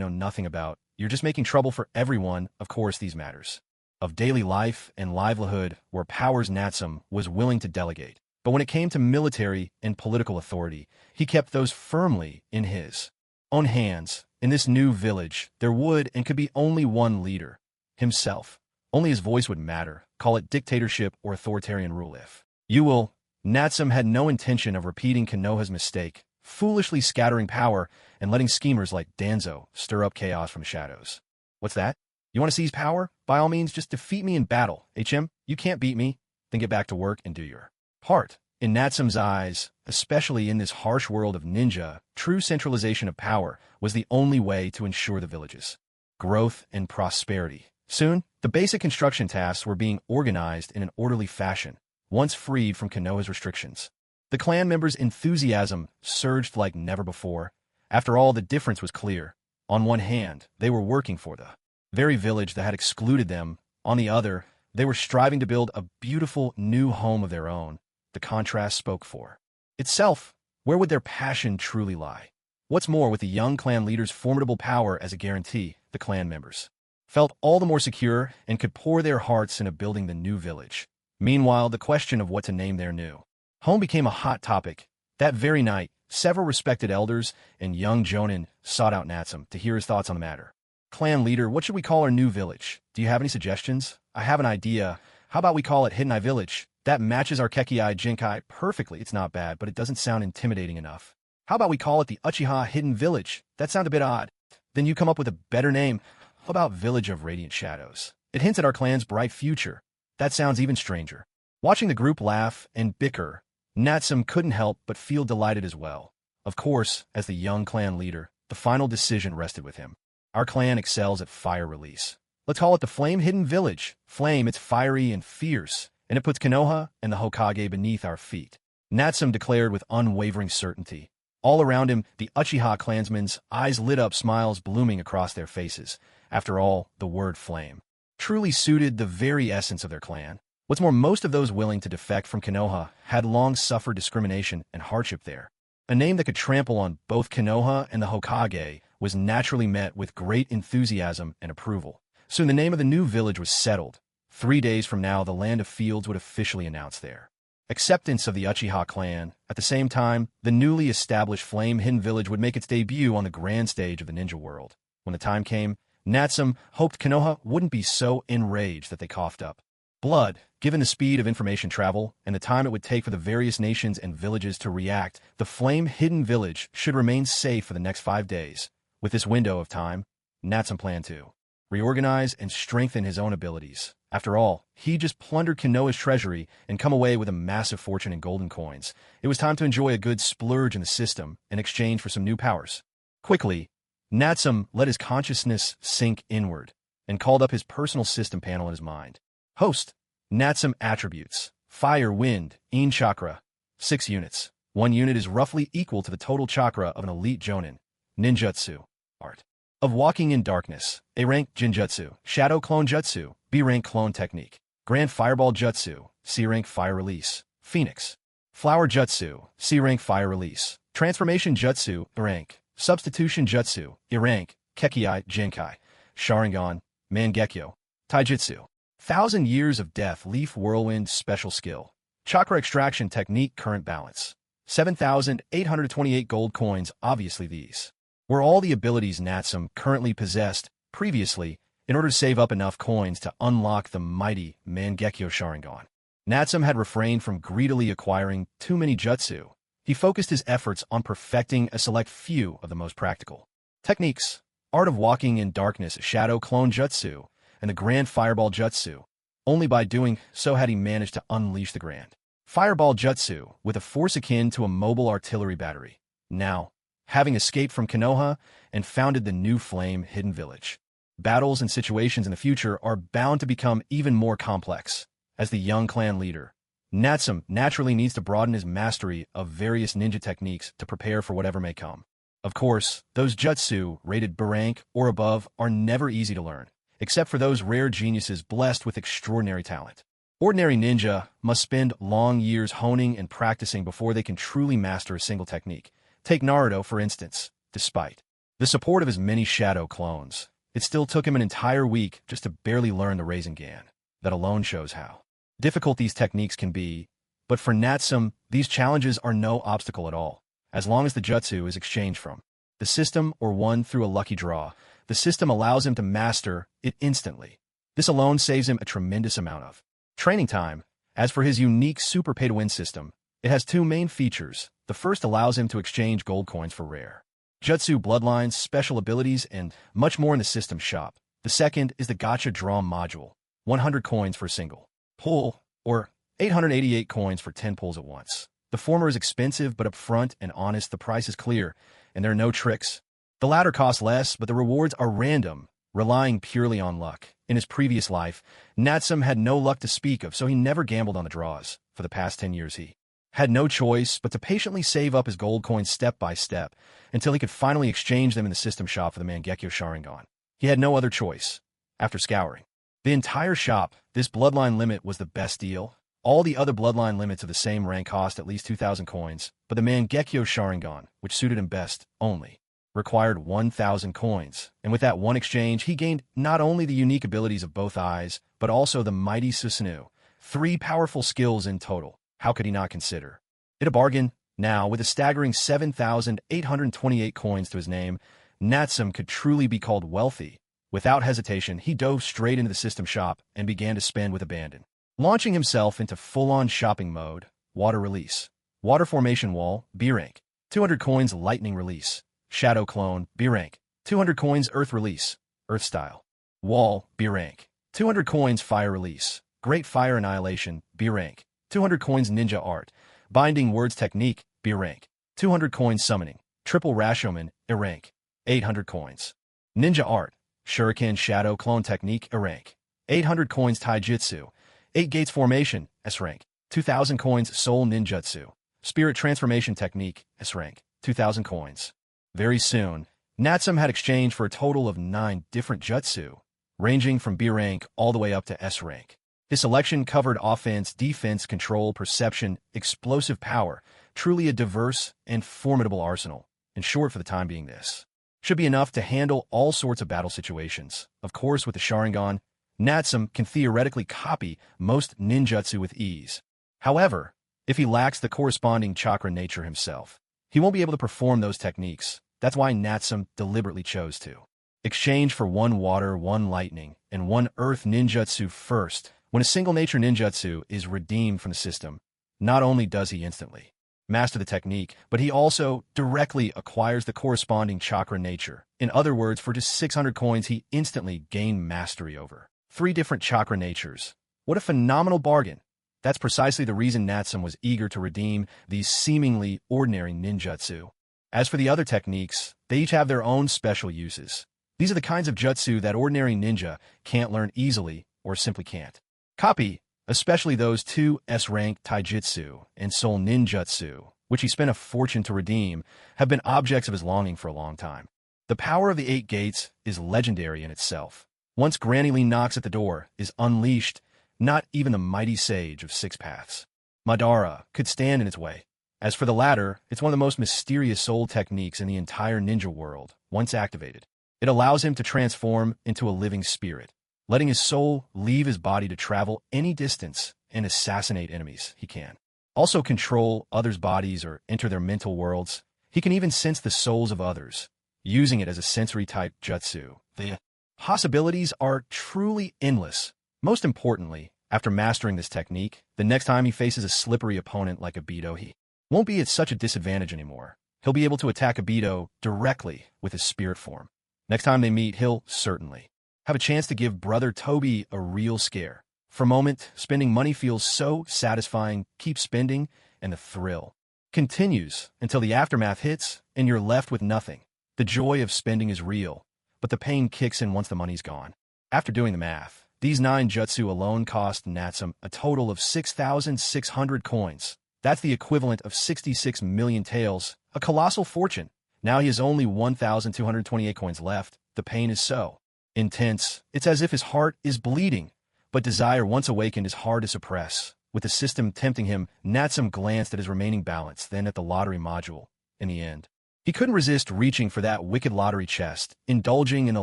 know nothing about, you're just making trouble for everyone. Of course, these matters of daily life and livelihood were powers Natsum was willing to delegate. But when it came to military and political authority, he kept those firmly in his own hands. In this new village, there would and could be only one leader, himself. Only his voice would matter. Call it dictatorship or authoritarian rule if you will. Natsum had no intention of repeating Konoha's mistake, foolishly scattering power and letting schemers like Danzo stir up chaos from the shadows. What's that? You want to seize power? By all means, just defeat me in battle. HM, you can't beat me. Then get back to work and do your part. In Natsum's eyes, especially in this harsh world of ninja, true centralization of power was the only way to ensure the village's growth and prosperity. Soon, the basic construction tasks were being organized in an orderly fashion, once freed from Konoha's restrictions. The clan members' enthusiasm surged like never before. After all, the difference was clear. On one hand, they were working for the very village that had excluded them. On the other, they were striving to build a beautiful new home of their own. The contrast spoke for itself. Where would their passion truly lie? What's more, with the young clan leader's formidable power as a guarantee, the clan members felt all the more secure and could pour their hearts into building the new village. Meanwhile, the question of what to name their new home became a hot topic. That very night, several respected elders and young jonin sought out Natsum to hear his thoughts on the matter. Clan leader, what should we call our new village? Do you have any suggestions? I have an idea. How about we call it Hidden Eye Village? That matches our Kekkei Jinkai perfectly. It's not bad, but it doesn't sound intimidating enough. How about we call it the Uchiha Hidden Village? That sounds a bit odd. Then you come up with a better name. How about Village of Radiant Shadows? It hints at our clan's bright future. That sounds even stranger. Watching the group laugh and bicker, Natsum couldn't help but feel delighted as well. Of course, as the young clan leader, the final decision rested with him. Our clan excels at fire release. Let's call it the Flame Hidden Village. Flame, it's fiery and fierce, and it puts Konoha and the Hokage beneath our feet. Natsum declared with unwavering certainty. All around him, the Uchiha clansmen's eyes lit up, smiles blooming across their faces. After all, the word flame truly suited the very essence of their clan. What's more, most of those willing to defect from Konoha had long suffered discrimination and hardship there. A name that could trample on both Konoha and the Hokage was naturally met with great enthusiasm and approval. Soon the name of the new village was settled. 3 days from now, the Land of Fields would officially announce their acceptance of the Uchiha clan. At the same time, the newly established Flame Hidden Village would make its debut on the grand stage of the ninja world. When the time came, Natsum hoped Konoha wouldn't be so enraged that they coughed up blood. Given the speed of information travel and the time it would take for the various nations and villages to react, the Flame Hidden Village should remain safe for the next 5 days. With this window of time, Natsum planned to reorganize and strengthen his own abilities. After all, he just plundered Konoha's treasury and come away with a massive fortune in golden coins. It was time to enjoy a good splurge in the system in exchange for some new powers. Quickly, Natsum let his consciousness sink inward and called up his personal system panel in his mind. Host, Natsum attributes, fire, wind, in chakra, 6 units. 1 unit is roughly equal to the total chakra of an elite jonin. Ninjutsu, art of walking in darkness. A rank Jinjutsu, shadow clone jutsu, B rank clone technique. Grand fireball jutsu, C rank fire release. Phoenix, flower jutsu, C rank fire release. Transformation jutsu, rank. Substitution jutsu, E rank. Kekkei, Jinkai, Sharingan, Mangekyo, Taijutsu. 1,000 Years of Death, Leaf Whirlwind, Special Skill. Chakra Extraction Technique, Current Balance. 7,828 gold coins. Obviously these were all the abilities Natsum currently possessed previously in order to save up enough coins to unlock the mighty Mangekyo Sharingan. Natsum had refrained from greedily acquiring too many jutsu. He focused his efforts on perfecting a select few of the most practical techniques: Art of Walking in Darkness, Shadow Clone Jutsu, and the Grand Fireball Jutsu. Only by doing so had he managed to unleash the Grand Fireball Jutsu with a force akin to a mobile artillery battery. Now, having escaped from Konoha and founded the new Flame Hidden Village, battles and situations in the future are bound to become even more complex. As the young clan leader, Natsum naturally needs to broaden his mastery of various ninja techniques to prepare for whatever may come. Of course, those jutsu rated B rank or above are never easy to learn, except for those rare geniuses blessed with extraordinary talent. Ordinary ninja must spend long years honing and practicing before they can truly master a single technique. Take Naruto, for instance. Despite the support of his many shadow clones, it still took him an entire week just to barely learn the Rasengan. That alone shows how difficult these techniques can be, but for Natsum, these challenges are no obstacle at all. As long as the jutsu is exchanged from the system or won through a lucky draw, the system allows him to master it instantly. This alone saves him a tremendous amount of training time. As for his unique super pay-to-win system, it has two main features. The first allows him to exchange gold coins for rare jutsu bloodlines, special abilities, and much more in the system shop. The second is the gacha draw module. 100 coins for a single pull, or 888 coins for 10 pulls at once. The former is expensive, but upfront and honest, the price is clear, and there are no tricks. The latter costs less, but the rewards are random, relying purely on luck. In his previous life, Natsum had no luck to speak of, so he never gambled on the draws. For the past 10 years he had no choice but to patiently save up his gold coins step by step until he could finally exchange them in the system shop for the Mangekyo Sharingan. He had no other choice. After scouring the entire shop, this bloodline limit was the best deal. All the other bloodline limits of the same rank cost at least 2,000 coins, but the Mangekyo Sharingan, which suited him best, only required 1,000 coins. And with that one exchange, he gained not only the unique abilities of both eyes, but also the mighty Susanoo. 3 powerful skills in total. How could he not consider it a bargain? Now, with a staggering 7,828 coins to his name, Natsum could truly be called wealthy. Without hesitation, he dove straight into the system shop and began to spend with abandon. Launching himself into full-on shopping mode. Water Release. Water Formation Wall, B rank. 200 coins Lightning Release. Shadow Clone, B rank. 200 coins Earth Release. Earth Style. Wall, B rank. 200 coins Fire Release. Great Fire Annihilation, B rank. 200 coins Ninja Art. Binding Words Technique, B rank. 200 coins Summoning. Triple Rashomon, A rank. 800 coins. Ninja Art. Shuriken Shadow Clone Technique, A rank. 800 coins Taijutsu. 8 Gates Formation, S rank. 2,000 coins Soul Ninjutsu. Spirit Transformation Technique, S rank. 2,000 coins. Very soon, Natsum had exchanged for a total of 9 different jutsu, ranging from B rank all the way up to S rank. His selection covered offense, defense, control, perception, explosive power, truly a diverse and formidable arsenal. In short, for the time being, this should be enough to handle all sorts of battle situations. Of course, with the Sharingan, Natsum can theoretically copy most ninjutsu with ease. However, if he lacks the corresponding chakra nature himself, he won't be able to perform those techniques. That's why Natsum deliberately chose to exchange for 1 water, 1 lightning, and 1 earth ninjutsu first. When a single nature ninjutsu is redeemed from the system, not only does he instantly master the technique, but he also directly acquires the corresponding chakra nature. In other words, for just 600 coins, he instantly gained mastery over 3 different chakra natures. What a phenomenal bargain! That's precisely the reason Natsum was eager to redeem these seemingly ordinary ninjutsu. As for the other techniques, they each have their own special uses. These are the kinds of jutsu that ordinary ninja can't learn easily or simply can't copy, especially those 2 S-rank taijutsu and soul ninjutsu, which he spent a fortune to redeem, have been objects of his longing for a long time. The power of the 8 gates is legendary in itself. Once Granny Lee knocks at the door, is unleashed, not even the mighty sage of 6 paths, Madara, could stand in its way. As for the latter, it's one of the most mysterious soul techniques in the entire ninja world. Once activated, It allows him to transform into a living spirit, letting his soul leave his body to travel any distance and assassinate enemies he can. Also control others' bodies or enter their mental worlds. He can even sense the souls of others, using it as a sensory-type jutsu. The possibilities are truly endless. Most importantly, after mastering this technique, the next time he faces a slippery opponent like Obito, he won't be at such a disadvantage anymore. He'll be able to attack Obito directly with his spirit form. Next time they meet, he'll certainly have a chance to give brother Toby a real scare. For a moment, spending money feels so satisfying. Keep spending, and the thrill continues until the aftermath hits and you're left with nothing. The joy of spending is real, but the pain kicks in once the money's gone. After doing the math, these 9 jutsu alone cost Natsum a total of 6,600 coins. That's the equivalent of 66 million taels, a colossal fortune. Now he has only 1,228 coins left. The pain is so intense, it's as if his heart is bleeding. But desire once awakened is hard to suppress. With the system tempting him, Natsum glanced at his remaining balance, then at the lottery module. In the end, he couldn't resist reaching for that wicked lottery chest, indulging in a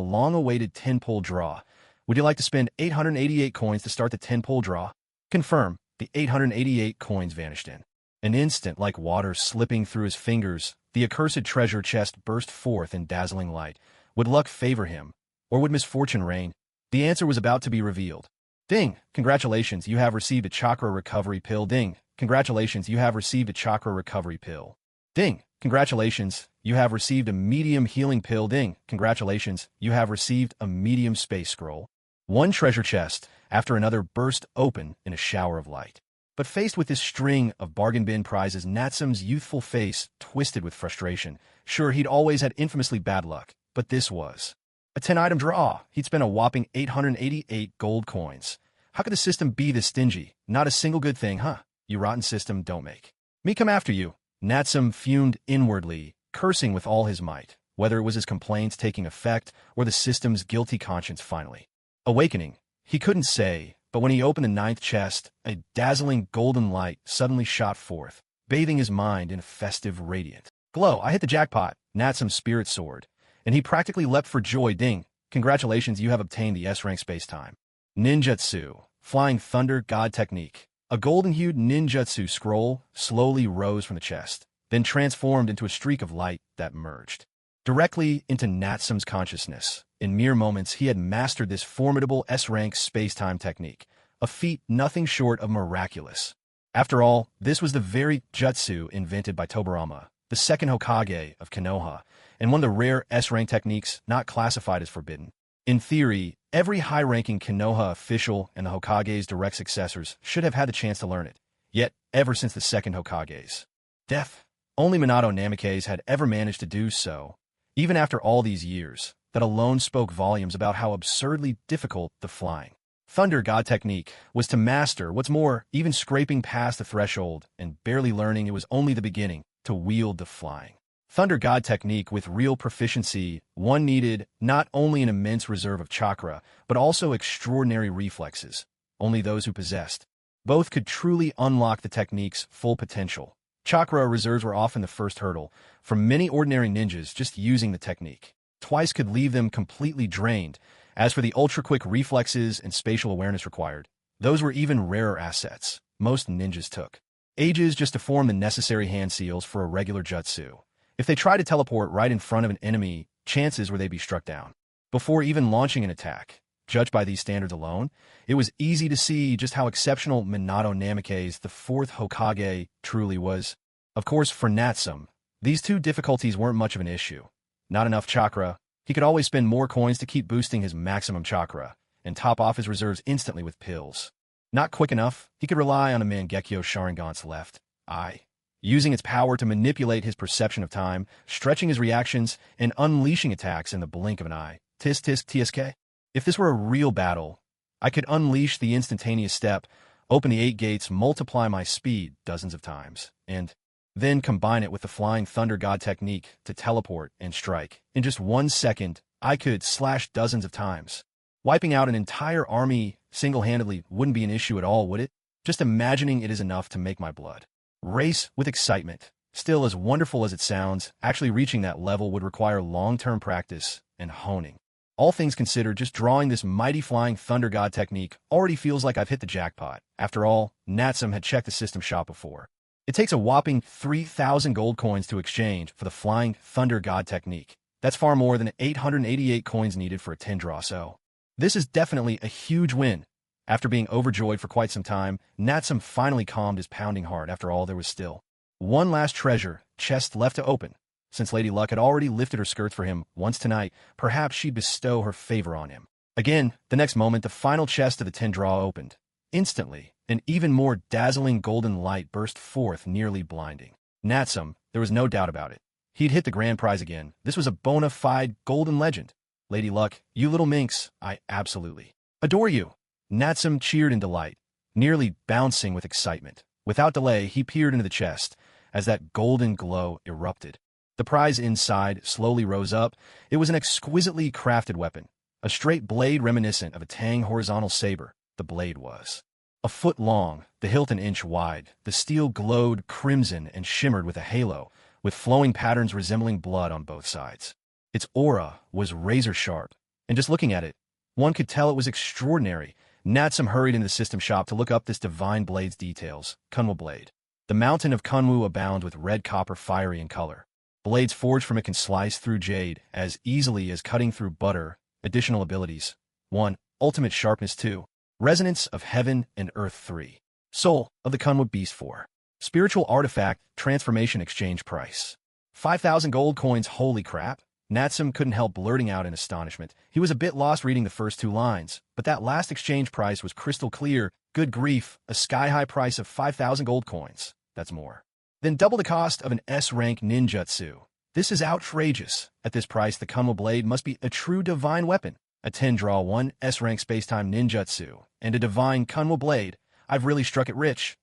long-awaited 10-pull draw. Would you like to spend 888 coins to start the 10-pull draw? Confirm. The 888 coins vanished in an instant like water slipping through his fingers. The accursed treasure chest burst forth in dazzling light. Would luck favor him, or would misfortune reign? The answer was about to be revealed. Ding! Congratulations, you have received a chakra recovery pill. Ding! Congratulations, you have received a chakra recovery pill. Ding! Congratulations, you have received a medium healing pill. Ding! Congratulations, you have received a medium space scroll. One treasure chest after another burst open in a shower of light. But faced with this string of bargain bin prizes, Natsum's youthful face twisted with frustration. Sure, he'd always had infamously bad luck, but this was a 10-item draw. He'd spent a whopping 888 gold coins. How could the system be this stingy? Not a single good thing, huh? You rotten system, don't make me come after you. Natsum fumed inwardly, cursing with all his might, whether it was his complaints taking effect or the system's guilty conscience finally awakening. He couldn't say, but when he opened the 9th chest, a dazzling golden light suddenly shot forth, bathing his mind in a festive radiant glow. I hit the jackpot. Natsum's spirit soared, and he practically leapt for joy. Ding! Congratulations, you have obtained the S-rank space-time ninjutsu, Flying Thunder God Technique. A golden-hued ninjutsu scroll slowly rose from the chest, then transformed into a streak of light that merged directly into Natsum's consciousness. In mere moments, he had mastered this formidable S-rank space-time technique, a feat nothing short of miraculous. After all, this was the very jutsu invented by Tobirama, the second Hokage of Konoha, and one of the rare S-rank techniques not classified as forbidden. In theory, every high-ranking Konoha official and the Hokage's direct successors should have had the chance to learn it. Yet, ever since the second Hokage's death, only Minato Namikaze had ever managed to do so. Even after all these years, that alone spoke volumes about how absurdly difficult the Flying Thunder God technique was to master. What's more, even scraping past the threshold and barely learning, it was only the beginning to wield the Flying Thunder God technique with real proficiency. One needed not only an immense reserve of chakra, but also extraordinary reflexes. Only those who possessed both could truly unlock the technique's full potential. Chakra reserves were often the first hurdle for many ordinary ninjas just using the technique. Twice could leave them completely drained. As for the ultra-quick reflexes and spatial awareness required, those were even rarer assets. Most ninjas took ages just to form the necessary hand seals for a regular jutsu. If they tried to teleport right in front of an enemy, chances were they'd be struck down before even launching an attack. Judged by these standards alone, it was easy to see just how exceptional Minato Namikaze, the 4th Hokage, truly was. Of course, for Natsum, these two difficulties weren't much of an issue. Not enough chakra. He could always spend more coins to keep boosting his maximum chakra and top off his reserves instantly with pills. Not quick enough, he could rely on a Mangekyo Sharingan's left eye, using its power to manipulate his perception of time, stretching his reactions, and unleashing attacks in the blink of an eye. Tisk tisk tsk. If this were a real battle, I could unleash the instantaneous step, open the 8 gates, multiply my speed dozens of times, and then combine it with the Flying Thunder God technique to teleport and strike. In just 1 second, I could slash dozens of times. Wiping out an entire army single-handedly wouldn't be an issue at all, would it? Just imagining it is enough to make my blood race with excitement. Still, as wonderful as it sounds, actually reaching that level would require long-term practice and honing. All things considered, just drawing this mighty flying thunder god technique already feels like I've hit the jackpot. After all, Natsum had checked the system shop before. It takes a whopping 3,000 gold coins to exchange for the flying thunder god technique. That's far more than 888 coins needed for a 10 draw, so this is definitely a huge win. After being overjoyed for quite some time, Natsum finally calmed his pounding heart. After all, there was still one last treasure chest left to open. Since Lady Luck had already lifted her skirts for him once tonight, perhaps she'd bestow her favor on him. Again, the next moment, the final chest of the 10 draw opened. Instantly, an even more dazzling golden light burst forth, nearly blinding Natsum. There was no doubt about it. He'd hit the grand prize again. This was a bona fide golden legend. Lady Luck, you little minx, I absolutely adore you. Natsum cheered in delight, nearly bouncing with excitement. Without delay, he peered into the chest as that golden glow erupted. The prize inside slowly rose up. It was an exquisitely crafted weapon, a straight blade reminiscent of a Tang horizontal saber. The blade was a foot long, the hilt an inch wide. The steel glowed crimson and shimmered with a halo, with flowing patterns resembling blood on both sides. Its aura was razor sharp, and just looking at it, one could tell it was extraordinary. Natsum hurried into the system shop to look up this divine blade's details. Kunwu blade. The mountain of Kunwu abounds with red copper, fiery in color. Blades forged from it can slice through jade as easily as cutting through butter. Additional abilities. 1. Ultimate sharpness. 2. Resonance of heaven and earth. 3. Soul of the Kunwu beast. 4. Spiritual artifact, transformation exchange price. 5,000 gold coins. Holy crap. Natsum couldn't help blurting out in astonishment. He was a bit lost reading the first 2 lines, but that last exchange price was crystal clear. Good grief, a sky-high price of 5,000 gold coins. That's more than double the cost of an S-rank ninjutsu. This is outrageous. At this price, the Kunwu blade must be a true divine weapon. A 10 draw 1 S-rank space-time ninjutsu, and a divine Kunwu blade. I've really struck it rich.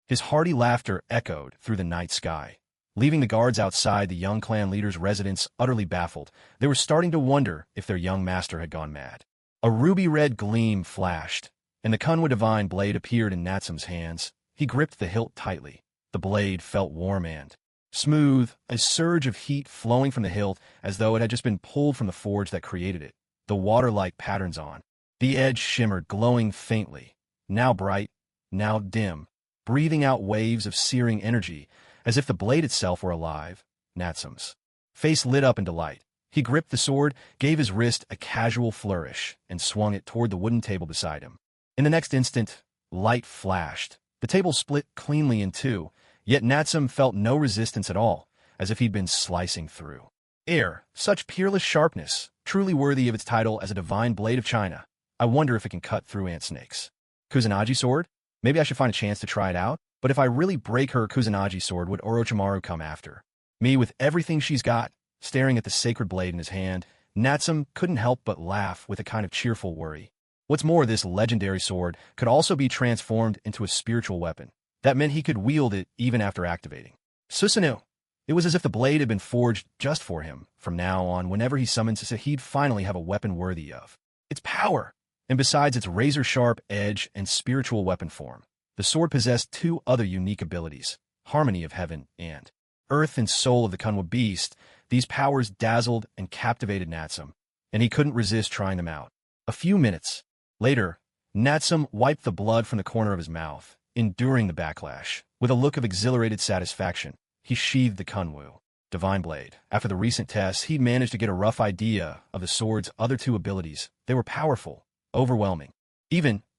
His hearty laughter echoed through the night sky. Leaving the guards outside the young clan leader's residence utterly baffled, they were starting to wonder if their young master had gone mad. A ruby-red gleam flashed, and the Kunwu divine blade appeared in Natsum's hands. He gripped the hilt tightly. The blade felt warm and smooth, a surge of heat flowing from the hilt as though it had just been pulled from the forge that created it. The water-like patterns on the edge shimmered, glowing faintly, now bright, now dim, breathing out waves of searing energy, as if the blade itself were alive. Natsum's face lit up in delight. He gripped the sword, gave his wrist a casual flourish, and swung it toward the wooden table beside him. In the next instant, light flashed. The table split cleanly in 2, yet Natsum felt no resistance at all, as if he'd been slicing through air. Such peerless sharpness, truly worthy of its title as a divine blade of China. I wonder if it can cut through ant snakes. Kusanagi sword? Maybe I should find a chance to try it out, but if I really break her Kusanagi sword, would Orochimaru come after me with everything she's got? Staring at the sacred blade in his hand, Natsum couldn't help but laugh with a kind of cheerful worry. What's more, this legendary sword could also be transformed into a spiritual weapon. That meant he could wield it even after activating Susanoo. It was as if the blade had been forged just for him. From now on, whenever he summons it, he'd finally have a weapon worthy of its power. And besides its razor-sharp edge and spiritual weapon form, the sword possessed 2 other unique abilities, harmony of heaven and earth and soul of the Kunwu beast. These powers dazzled and captivated Natsum, and he couldn't resist trying them out. A few minutes later, Natsum wiped the blood from the corner of his mouth, enduring the backlash. With a look of exhilarated satisfaction, he sheathed the Kunwu divine blade. After the recent tests, he'd managed to get a rough idea of the sword's other 2 abilities. They were powerful, overwhelming.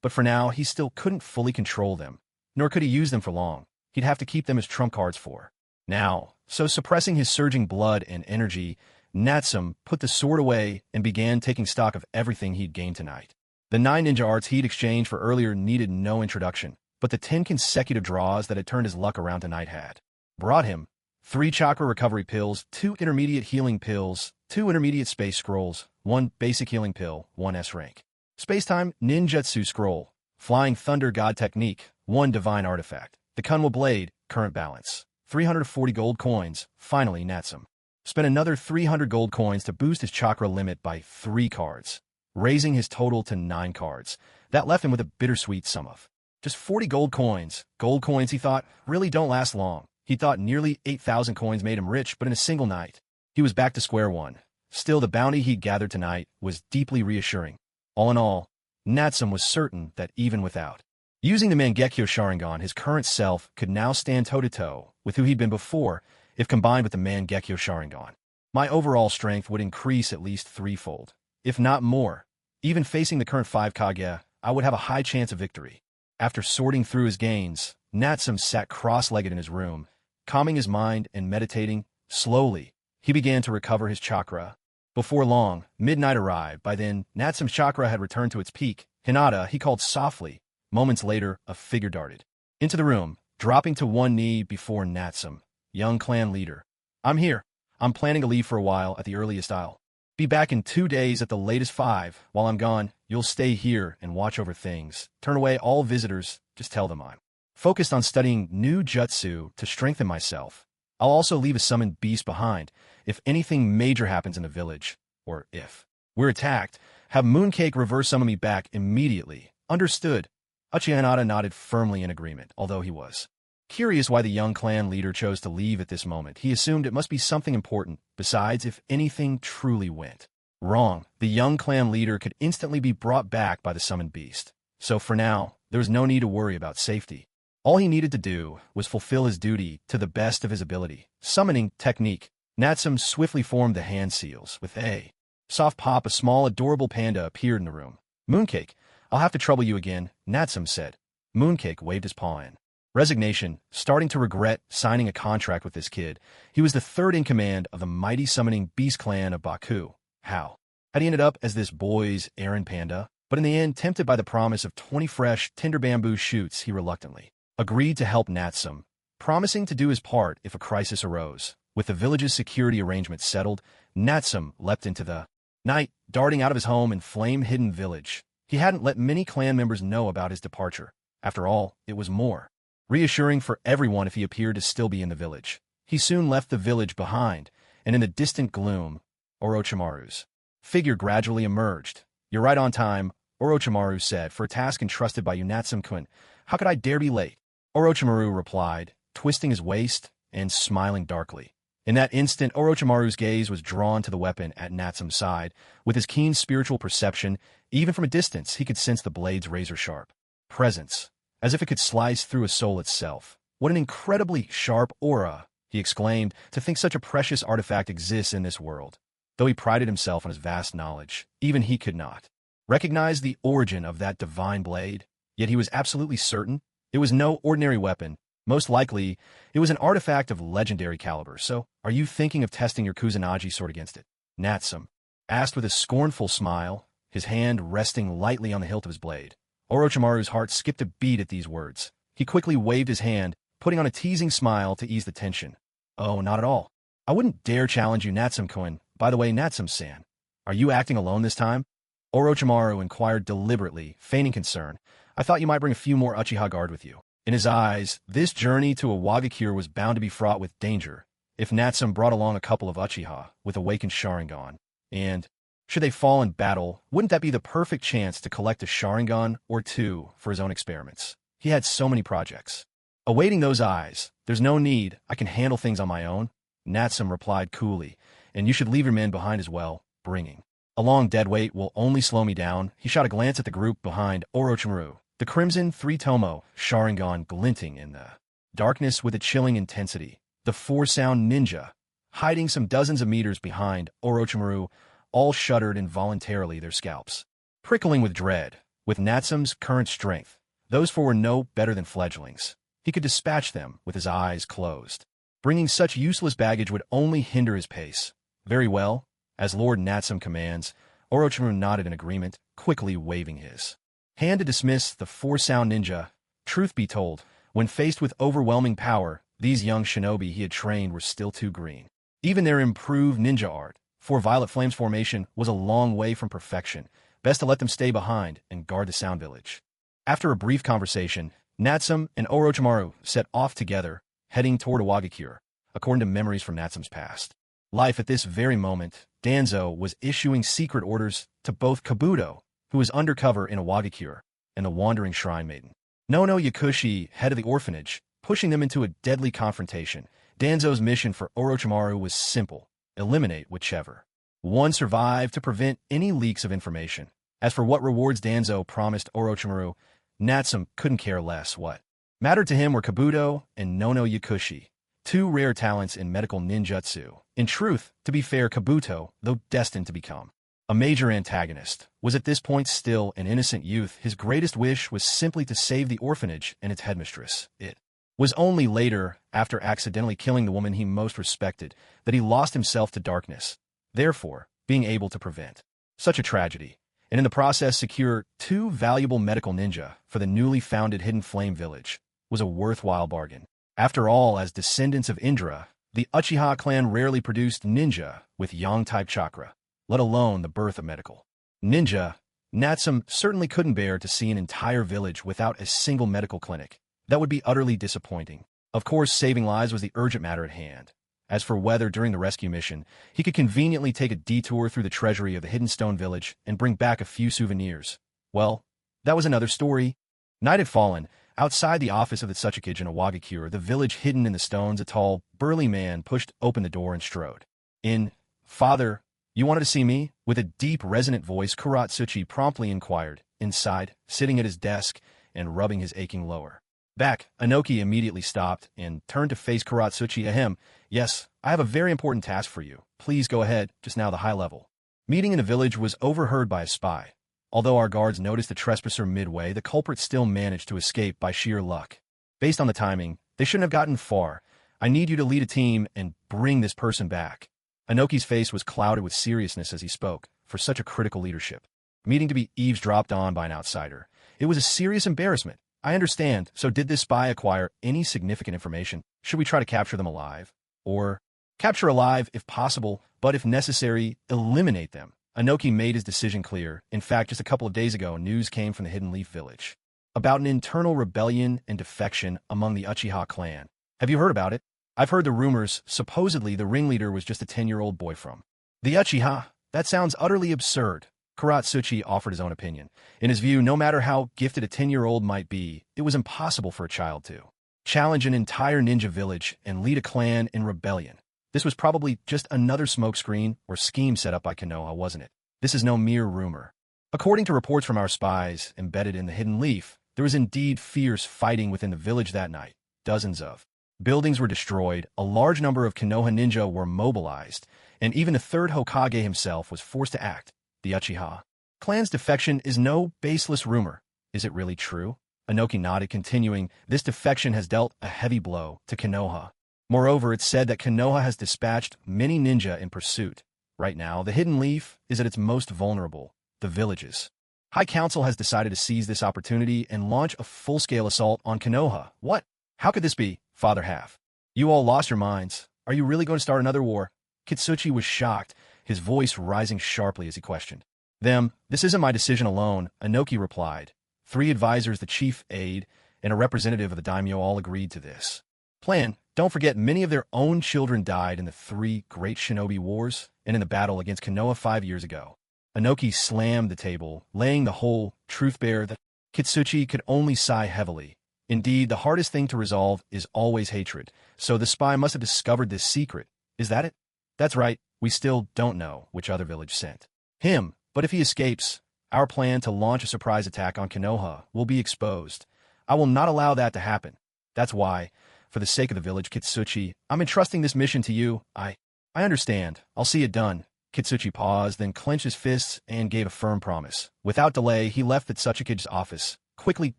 But for now, he still couldn't fully control them, nor could he use them for long. He'd have to keep them as trump cards for now. So suppressing his surging blood and energy, Natsum put the sword away and began taking stock of everything he'd gained tonight. The 9 ninja arts he'd exchanged for earlier needed no introduction, but the 10 consecutive draws that had turned his luck around tonight had brought him 3 chakra recovery pills, 2 intermediate healing pills, 2 intermediate space scrolls, 1 basic healing pill, 1 S-rank Spacetime ninjutsu scroll, flying thunder god technique, 1 divine artifact, the Kunwu blade, current balance 340 gold coins. Finally, Natsum spent another 300 gold coins to boost his chakra limit by 3 cards, raising his total to 9 cards. That left him with a bittersweet sum of just 40 gold coins. Gold coins, he thought, really don't last long. He thought nearly 8,000 coins made him rich, but in a single night, he was back to square one. Still, the bounty he'd gathered tonight was deeply reassuring. All in all, Natsum was certain that even without using the Mangekyo Sharingan, his current self could now stand toe-to-toe with who he'd been before if combined with the Mangekyo Sharingan. My overall strength would increase at least threefold, if not more. Even facing the current 5 Kage, I would have a high chance of victory. After sorting through his gains, Natsum sat cross-legged in his room, calming his mind and meditating. Slowly, he began to recover his chakra. Before long, midnight arrived. By then, Natsum's chakra had returned to its peak. "Hinata," he called softly. Moments later, a figure darted into the room, dropping to one knee before Natsum. Young clan leader. "I'm here. I'm planning to leave for a while at the earliest. I'll be back in 2 days at the latest 5. While I'm gone, you'll stay here and watch over things. Turn away all visitors. Just tell them I'm focused on studying new jutsu to strengthen myself. I'll also leave a summoned beast behind if anything major happens in the village, or if we're attacked, have Mooncake reverse summon me back immediately." "Understood." Uchiha Hinata nodded firmly in agreement, although he was curious why the young clan leader chose to leave at this moment. He assumed it must be something important. Besides, if anything truly went wrong, the young clan leader could instantly be brought back by the summoned beast. So for now, there was no need to worry about safety. All he needed to do was fulfill his duty to the best of his ability. Summoning technique. Natsum swiftly formed the hand seals. With a soft pop, a small, adorable panda appeared in the room. "Mooncake, I'll have to trouble you again," Natsum said. Mooncake waved his paw in resignation, starting to regret signing a contract with this kid. He was the third in command of the mighty summoning beast clan of Baku. How had he ended up as this boy's errand panda? But in the end, tempted by the promise of 20 fresh, tender bamboo shoots, he reluctantly agreed to help Natsum, promising to do his part if a crisis arose. With the village's security arrangements settled, Natsum leapt into the night, darting out of his home in flame-hidden village. He hadn't let many clan members know about his departure. After all, it was more reassuring for everyone if he appeared to still be in the village. He soon left the village behind, and in the distant gloom, Orochimaru's figure gradually emerged. "You're right on time," Orochimaru said, "for a task entrusted by you, Natsum-kun. How could I dare be late?" Orochimaru replied, twisting his waist and smiling darkly. In that instant, Orochimaru's gaze was drawn to the weapon at Natsum's side. With his keen spiritual perception, even from a distance, he could sense the blade's razor-sharp presence, as if it could slice through a soul itself. "What an incredibly sharp aura," he exclaimed, "to think such a precious artifact exists in this world." Though he prided himself on his vast knowledge, even he could not recognize the origin of that divine blade. Yet he was absolutely certain it was no ordinary weapon. Most likely, it was an artifact of legendary caliber. "So, are you thinking of testing your Kusanagi sword against it?" Natsum asked with a scornful smile, his hand resting lightly on the hilt of his blade. Orochimaru's heart skipped a beat at these words. He quickly waved his hand, putting on a teasing smile to ease the tension. "Oh, not at all. I wouldn't dare challenge you, Natsum-kun. By the way, Natsum-san, are you acting alone this time?" Orochimaru inquired deliberately, feigning concern. "I thought you might bring a few more Uchiha guard with you." In his eyes, this journey to a Wagakure was bound to be fraught with danger. If Natsum brought along a couple of Uchiha with awakened Sharingan, and should they fall in battle, wouldn't that be the perfect chance to collect a Sharingan or two for his own experiments? He had so many projects awaiting those eyes. "There's no need. I can handle things on my own," Natsum replied coolly. "And you should leave your men behind as well. Bringing along deadweight will only slow me down." He shot a glance at the group behind Orochimaru, the crimson three-tomo Sharingan glinting in the darkness with a chilling intensity. The four-sound ninja, hiding some dozens of meters behind Orochimaru, all shuddered involuntarily, their scalps prickling with dread. With Natsum's current strength, those four were no better than fledglings. He could dispatch them with his eyes closed. Bringing such useless baggage would only hinder his pace. "Very well. As Lord Natsum commands," Orochimaru nodded in agreement, quickly waving his hand to dismiss the four-sound ninja. Truth be told, when faced with overwhelming power, these young shinobi he had trained were still too green. Even their improved ninja art for Violet Flame's formation was a long way from perfection. Best to let them stay behind and guard the Sound Village. After a brief conversation, Natsum and Orochimaru set off together, heading toward a Wagakure. According to memories from Natsum's past life at this very moment, Danzo was issuing secret orders to both Kabuto, who was undercover in a Wagakure, and the wandering shrine maiden, Nono Yakushi, head of the orphanage, pushing them into a deadly confrontation. Danzo's mission for Orochimaru was simple: eliminate whichever One survived to prevent any leaks of information. As for what rewards Danzo promised Orochimaru, Natsum couldn't care less. What mattered to him were Kabuto and Nono Yakushi, two rare talents in medical ninjutsu. In truth, to be fair, Kabuto, though destined to become a major antagonist, was at this point still an innocent youth. His greatest wish was simply to save the orphanage and its headmistress. It was only later, after accidentally killing the woman he most respected, that he lost himself to darkness, therefore being able to prevent such a tragedy, and in the process secure two valuable medical ninja for the newly founded Hidden Flame Village, was a worthwhile bargain. After all, as descendants of Indra, the Uchiha clan rarely produced ninja with yang-type chakra, let alone the birth of medical ninja. Natsum certainly couldn't bear to see an entire village without a single medical clinic. That would be utterly disappointing. Of course, saving lives was the urgent matter at hand. As for whether during the rescue mission, he could conveniently take a detour through the treasury of the Hidden Stone Village and bring back a few souvenirs, well, that was another story. Night had fallen. Outside the office of the Tsuchikage in Awagakure, the village hidden in the stones, a tall, burly man pushed open the door and strode in. "Father, you wanted to see me?" With a deep, resonant voice, Kuratsuchi promptly inquired. Inside, sitting at his desk and rubbing his aching lower back, Inoki immediately stopped and turned to face Kuratsuchi. Ahem, yes, I have a very important task for you. Please go ahead. Just now the high-level meeting in the village was overheard by a spy. Although our guards noticed the trespasser midway, the culprit still managed to escape by sheer luck. Based on the timing, they shouldn't have gotten far. I need you to lead a team and bring this person back. Inoki's face was clouded with seriousness as he spoke. For such a critical leadership meeting to be eavesdropped on by an outsider, it was a serious embarrassment. I understand. So did this spy acquire any significant information? Should we try to capture them alive? Or capture alive if possible, but if necessary, eliminate them? Inoki made his decision clear. In fact, just a couple of days ago, news came from the Hidden Leaf Village about an internal rebellion and defection among the Uchiha clan. Have you heard about it? I've heard the rumors. Supposedly, the ringleader was just a 10-year-old boy from the Uchiha. That sounds utterly absurd. Kuratsuchi offered his own opinion. In his view, no matter how gifted a 10-year-old might be, it was impossible for a child to challenge an entire ninja village and lead a clan in rebellion. This was probably just another smokescreen or scheme set up by Konoha, wasn't it? This is no mere rumor. According to reports from our spies embedded in the Hidden Leaf, there was indeed fierce fighting within the village that night. Dozens of buildings were destroyed, a large number of Konoha ninja were mobilized, and even the third Hokage himself was forced to act. The Uchiha clan's defection is no baseless rumor. Is it really true? Inoki nodded, continuing, this defection has dealt a heavy blow to Konoha. Moreover, it's said that Konoha has dispatched many ninja in pursuit. Right now, the Hidden Leaf is at its most vulnerable, the villages. High Council has decided to seize this opportunity and launch a full-scale assault on Konoha. What? How could this be, Father Half? You all lost your minds. Are you really going to start another war? Kitsuchi was shocked, his voice rising sharply as he questioned. This isn't my decision alone, Inoki replied. 3 advisors, the chief aide, and a representative of the daimyo all agreed to this plan. Don't forget, many of their own children died in the 3 great shinobi wars and in the battle against Konoha 5 years ago. Inoki slammed the table, laying the whole truth bare that Kitsuchi could only sigh heavily. Indeed, the hardest thing to resolve is always hatred, so the spy must have discovered this secret. Is that it? That's right, we still don't know which other village sent him, but if he escapes, our plan to launch a surprise attack on Konoha will be exposed. I will not allow that to happen. That's why, for the sake of the village, Kitsuchi, I'm entrusting this mission to you. I understand. I'll see it done. Kitsuchi paused, then clenched his fists and gave a firm promise. Without delay, he left the Tsuchikage's office, quickly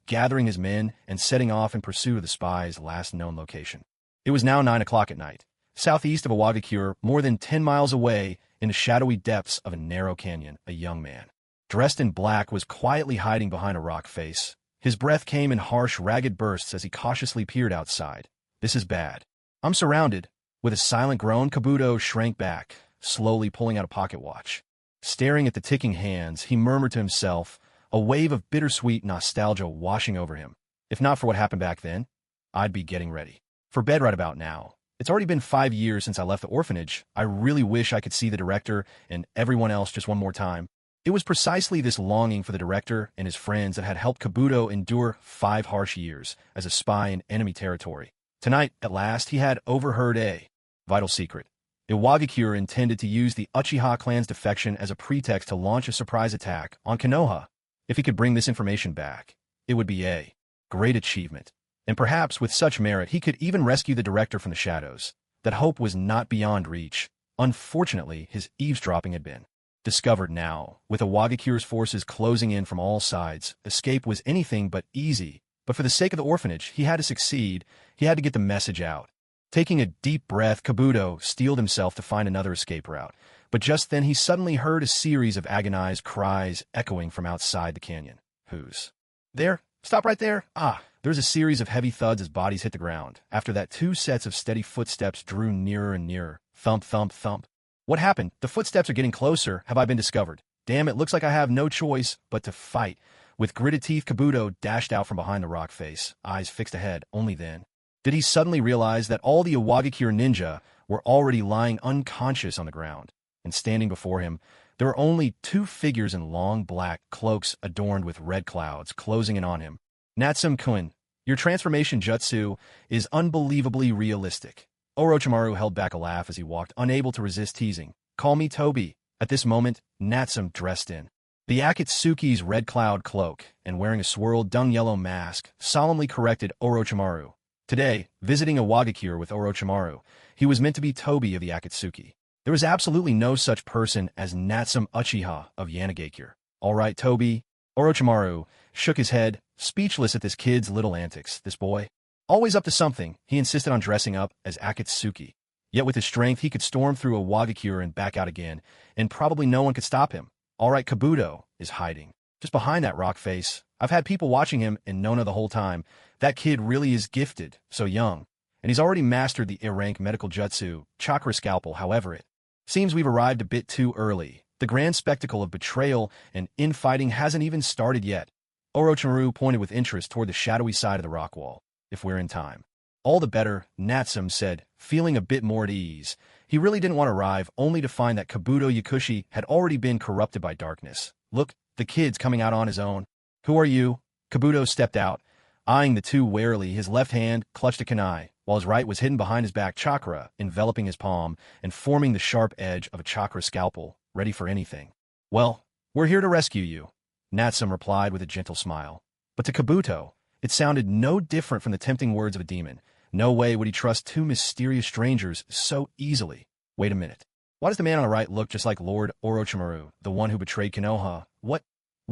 gathering his men and setting off in pursuit of the spy's last known location. It was now 9 o'clock at night. Southeast of Awagakure, more than 10 miles away, in the shadowy depths of a narrow canyon, a young man, dressed in black, was quietly hiding behind a rock face. His breath came in harsh, ragged bursts as he cautiously peered outside. This is bad. I'm surrounded. With a silent groan, Kabuto shrank back, slowly pulling out a pocket watch. Staring at the ticking hands, he murmured to himself, a wave of bittersweet nostalgia washing over him. If not for what happened back then, I'd be getting ready for bed right about now. It's already been 5 years since I left the orphanage. I really wish I could see the director and everyone else just one more time. It was precisely this longing for the director and his friends that had helped Kabuto endure 5 harsh years as a spy in enemy territory. Tonight, at last, he had overheard a vital secret. Iwagakure intended to use the Uchiha clan's defection as a pretext to launch a surprise attack on Konoha. If he could bring this information back, it would be a great achievement. And perhaps with such merit, he could even rescue the director from the shadows. That hope was not beyond reach. Unfortunately, his eavesdropping had been discovered now. With Iwagakure's forces closing in from all sides, escape was anything but easy. But for the sake of the orphanage, he had to succeed. He had to get the message out. Taking a deep breath, Kabuto steeled himself to find another escape route. But just then he suddenly heard a series of agonized cries echoing from outside the canyon. Who's there? Stop right there! Ah! There's a series of heavy thuds as bodies hit the ground. After that, 2 sets of steady footsteps drew nearer and nearer. Thump, thump, thump. What happened? The footsteps are getting closer. Have I been discovered? Damn, it looks like I have no choice but to fight. With gritted teeth, Kabuto dashed out from behind the rock face, eyes fixed ahead. Only then did he suddenly realize that all the Iwagakure ninja were already lying unconscious on the ground. And standing before him, there were only 2 figures in long black cloaks adorned with red clouds closing in on him. Natsum-kun, your transformation jutsu is unbelievably realistic. Orochimaru held back a laugh as he walked, unable to resist teasing. Call me Toby. At this moment, Natsum dressed in the Akatsuki's red cloud cloak and wearing a swirled dung-yellow mask, solemnly corrected Orochimaru. Today, visiting Iwagakure with Orochimaru, he was meant to be Toby of the Akatsuki. There was absolutely no such person as Natsum Uchiha of Yanagakure. All right, Toby. Orochimaru shook his head, speechless at this kid's little antics. This boy, always up to something, he insisted on dressing up as Akatsuki. Yet with his strength, he could storm through Iwagakure and back out again, and probably no one could stop him. All right, Kabuto is hiding just behind that rock face. I've had people watching him and Nona the whole time. That kid really is gifted, so young. And he's already mastered the A-rank medical jutsu, chakra scalpel. However, it seems we've arrived a bit too early. The grand spectacle of betrayal and infighting hasn't even started yet. Orochimaru pointed with interest toward the shadowy side of the rock wall. If we're in time. All the better, Natsum said, feeling a bit more at ease. He really didn't want to arrive, only to find that Kabuto Yakushi had already been corrupted by darkness. Look, the kid's coming out on his own. Who are you? Kabuto stepped out, eyeing the 2 warily. His left hand clutched a kunai, while his right was hidden behind his back, chakra enveloping his palm and forming the sharp edge of a chakra scalpel, ready for anything. Well, we're here to rescue you, Natsum replied with a gentle smile. But to Kabuto, it sounded no different from the tempting words of a demon. No way would he trust 2 mysterious strangers so easily. Wait a minute. Why does the man on the right look just like Lord Orochimaru, the one who betrayed Konoha? What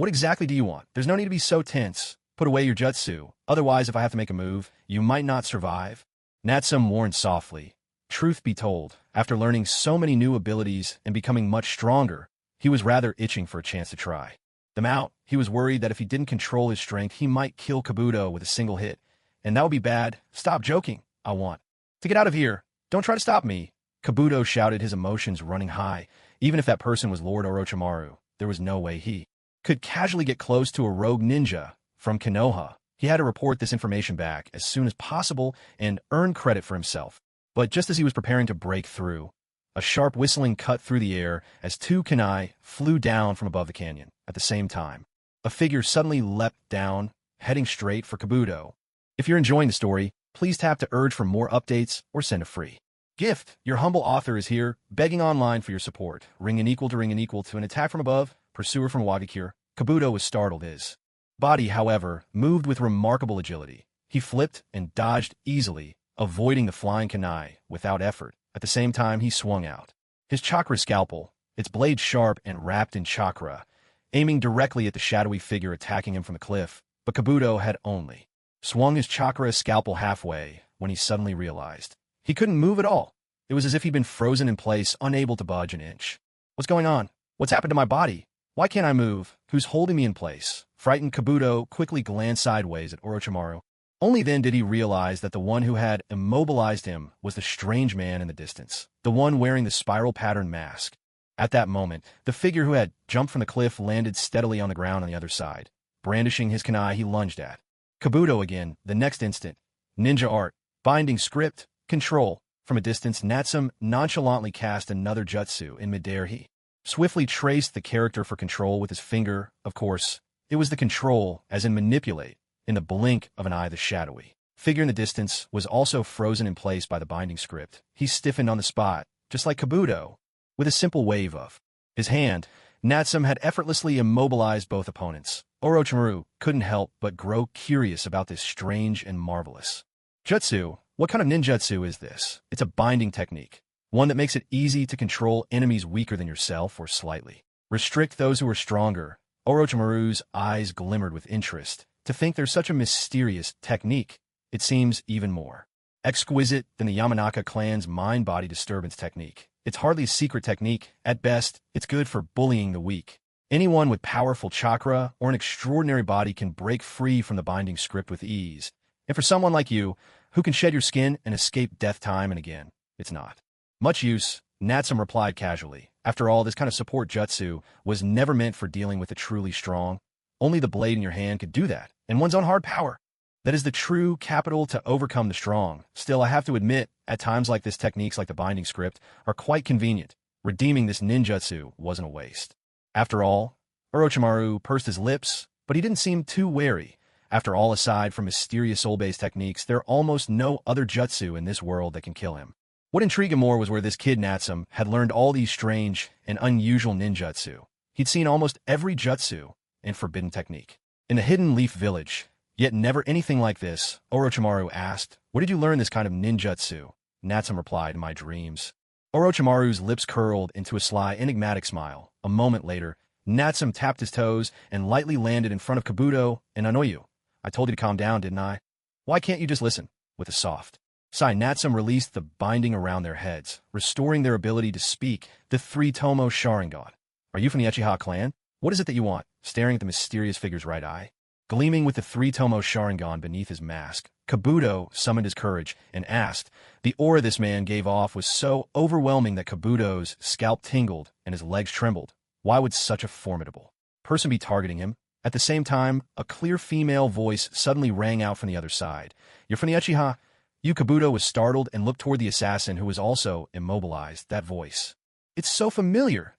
exactly do you want? There's no need to be so tense. Put away your jutsu. Otherwise, if I have to make a move, you might not survive. Natsum warned softly. Truth be told, after learning so many new abilities and becoming much stronger, he was rather itching for a chance to try them out. He was worried that if he didn't control his strength, he might kill Kabuto with a single hit. And that would be bad. Stop joking. I want to get out of here. Don't try to stop me. Kabuto shouted, his emotions running high. Even if that person was Lord Orochimaru, there was no way he could casually get close to a rogue ninja from Konoha. He had to report this information back as soon as possible and earn credit for himself. But just as he was preparing to break through, a sharp whistling cut through the air as 2 kunai flew down from above the canyon. At the same time, a figure suddenly leapt down, heading straight for Kabuto. If you're enjoying the story, please tap to urge for more updates or send a free gift. Your humble author is here, begging online for your support. Ring an equal to an attack from above, pursuer from Iwagakure. Kabuto was startled. His body, however, moved with remarkable agility. He flipped and dodged easily, avoiding the flying kunai without effort. At the same time, he swung out his chakra scalpel, its blade sharp and wrapped in chakra, aiming directly at the shadowy figure attacking him from the cliff. But Kabuto had only swung his chakra scalpel halfway when he suddenly realized he couldn't move at all. It was as if he'd been frozen in place, unable to budge an inch. What's going on? What's happened to my body? Why can't I move? Who's holding me in place? Frightened, Kabuto quickly glanced sideways at Orochimaru. Only then did he realize that the one who had immobilized him was the strange man in the distance, the one wearing the spiral pattern mask. At that moment, the figure who had jumped from the cliff landed steadily on the ground on the other side. Brandishing his kunai, he lunged at Kabuto again. The next instant, ninja art, binding script, control. From a distance, Natsum nonchalantly cast another jutsu. In midair, he swiftly traced the character for control with his finger. Of course, it was the control, as in manipulate. In the blink of an eye, the shadowy figure in the distance was also frozen in place by the binding script. He stiffened on the spot, just like Kabuto. With a simple wave of his hand, Natsum had effortlessly immobilized both opponents. Orochimaru couldn't help but grow curious about this strange and marvelous jutsu. What kind of ninjutsu is this? It's a binding technique, one that makes it easy to control enemies weaker than yourself or slightly restrict those who are stronger. Orochimaru's eyes glimmered with interest. To think there's such a mysterious technique, it seems even more exquisite than the Yamanaka clan's mind-body disturbance technique. It's hardly a secret technique. At best, it's good for bullying the weak. Anyone with powerful chakra or an extraordinary body can break free from the binding script with ease. And for someone like you, who can shed your skin and escape death time and again, it's not much use, Natsum replied casually. After all, this kind of support jutsu was never meant for dealing with the truly strong. Only the blade in your hand could do that, and one's own hard power. That is the true capital to overcome the strong. Still, I have to admit, at times like this, techniques like the binding script are quite convenient. Redeeming this ninjutsu wasn't a waste. After all, Orochimaru pursed his lips, but he didn't seem too wary. After all, aside from mysterious soul-based techniques, there are almost no other jutsu in this world that can kill him. What intrigued him more was where this kid Natsum had learned all these strange and unusual ninjutsu. He'd seen almost every jutsu and forbidden technique in the Hidden Leaf Village, yet never anything like this. Orochimaru asked, "Where did you learn this kind of ninjutsu?" Natsum replied, "In my dreams." Orochimaru's lips curled into a sly, enigmatic smile. A moment later, Natsum tapped his toes and lightly landed in front of Kabuto and Nanoyu. "I told you to calm down, didn't I? Why can't you just listen?" With a soft sigh, Natsum released the binding around their heads, restoring their ability to speak the three-tomo Sharingan. "Are you from the Uchiha clan? What is it that you want?" Staring at the mysterious figure's right eye, gleaming with the three-tomo Sharingan beneath his mask, Kabuto summoned his courage and asked. The aura this man gave off was so overwhelming that Kabuto's scalp tingled and his legs trembled. Why would such a formidable person be targeting him? At the same time, a clear female voice suddenly rang out from the other side. "You're from the Uchiha?" Kabuto was startled and looked toward the assassin, who was also immobilized. That voice. "It's so familiar."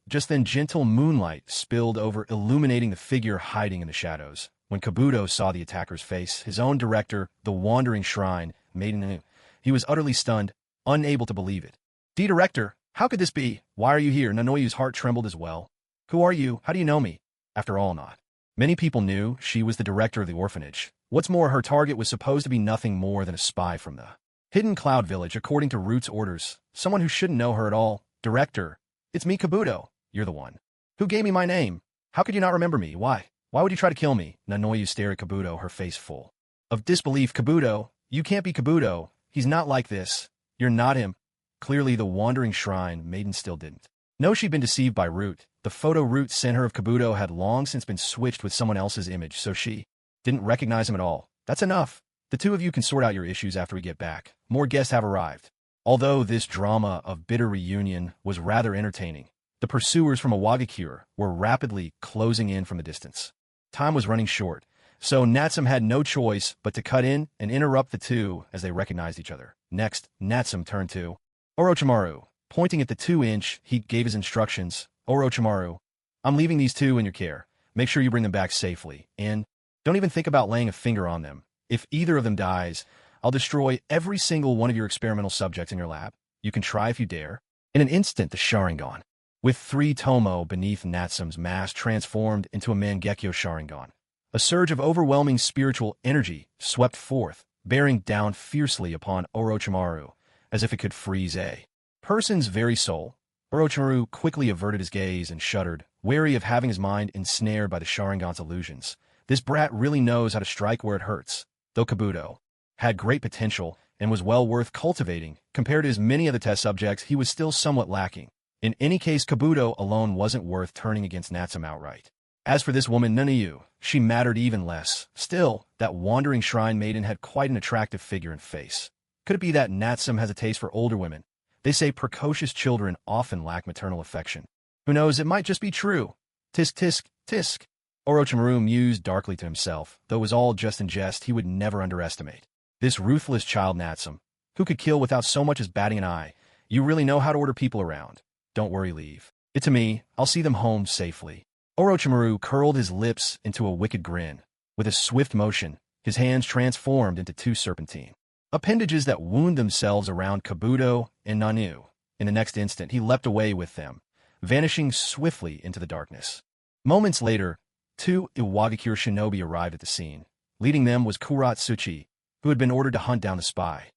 Just then gentle moonlight spilled over, illuminating the figure hiding in the shadows. When Kabuto saw the attacker's face, his own director, the Wandering Shrine, he was utterly stunned, unable to believe it. "Director, how could this be? Why are you here?" Nanoyu's heart trembled as well. "Who are you? How do you know me?" After all, not many people knew she was the director of the orphanage. What's more, her target was supposed to be nothing more than a spy from the Hidden Cloud Village, according to Root's orders. Someone who shouldn't know her at all. "Director, it's me, Kabuto." "You're the one who gave me my name. How could you not remember me? Why would you try to kill me?" Nanoyu stared at Kabuto, her face full of disbelief. "Kabuto, you can't be Kabuto. He's not like this. You're not him." Clearly, the Wandering Shrine maiden still didn't know she'd been deceived by Root. The photo Root sent her of Kabuto had long since been switched with someone else's image, so she didn't recognize him at all. "That's enough. The two of you can sort out your issues after we get back. More guests have arrived." Although this drama of bitter reunion was rather entertaining, the pursuers from Awagakure were rapidly closing in from the distance. Time was running short, so Natsum had no choice but to cut in and interrupt the two as they recognized each other. Next, Natsum turned to Orochimaru. Pointing at the 2-inch, he gave his instructions. "Orochimaru, I'm leaving these two in your care. Make sure you bring them back safely, and don't even think about laying a finger on them. If either of them dies, I'll destroy every single one of your experimental subjects in your lab. You can try if you dare." In an instant, the Sharingan, with 3 tomo beneath Natsum's mask, transformed into a Mangekyo Sharingan. A surge of overwhelming spiritual energy swept forth, bearing down fiercely upon Orochimaru, as if it could freeze a person's very soul. Orochimaru quickly averted his gaze and shuddered, wary of having his mind ensnared by the Sharingan's illusions. This brat really knows how to strike where it hurts. Though Kabuto had great potential and was well worth cultivating, compared to his many other test subjects, he was still somewhat lacking. In any case, Kabuto alone wasn't worth turning against Natsum outright. As for this woman, Nanoyu, she mattered even less. Still, that Wandering Shrine maiden had quite an attractive figure and face. Could it be that Natsum has a taste for older women? They say precocious children often lack maternal affection. Who knows, it might just be true. Tisk tisk tisk. Orochimaru mused darkly to himself. Though it was all just in jest, he would never underestimate this ruthless child Natsum, who could kill without so much as batting an eye. "You really know how to order people around. Don't worry, leave it to me. I'll see them home safely." Orochimaru curled his lips into a wicked grin. With a swift motion, his hands transformed into 2 serpentine appendages that wound themselves around Kabuto and Nanu. In the next instant, he leapt away with them, vanishing swiftly into the darkness. Moments later, two Iwagakure shinobi arrived at the scene. Leading them was Kuratsuchi, who had been ordered to hunt down the spy.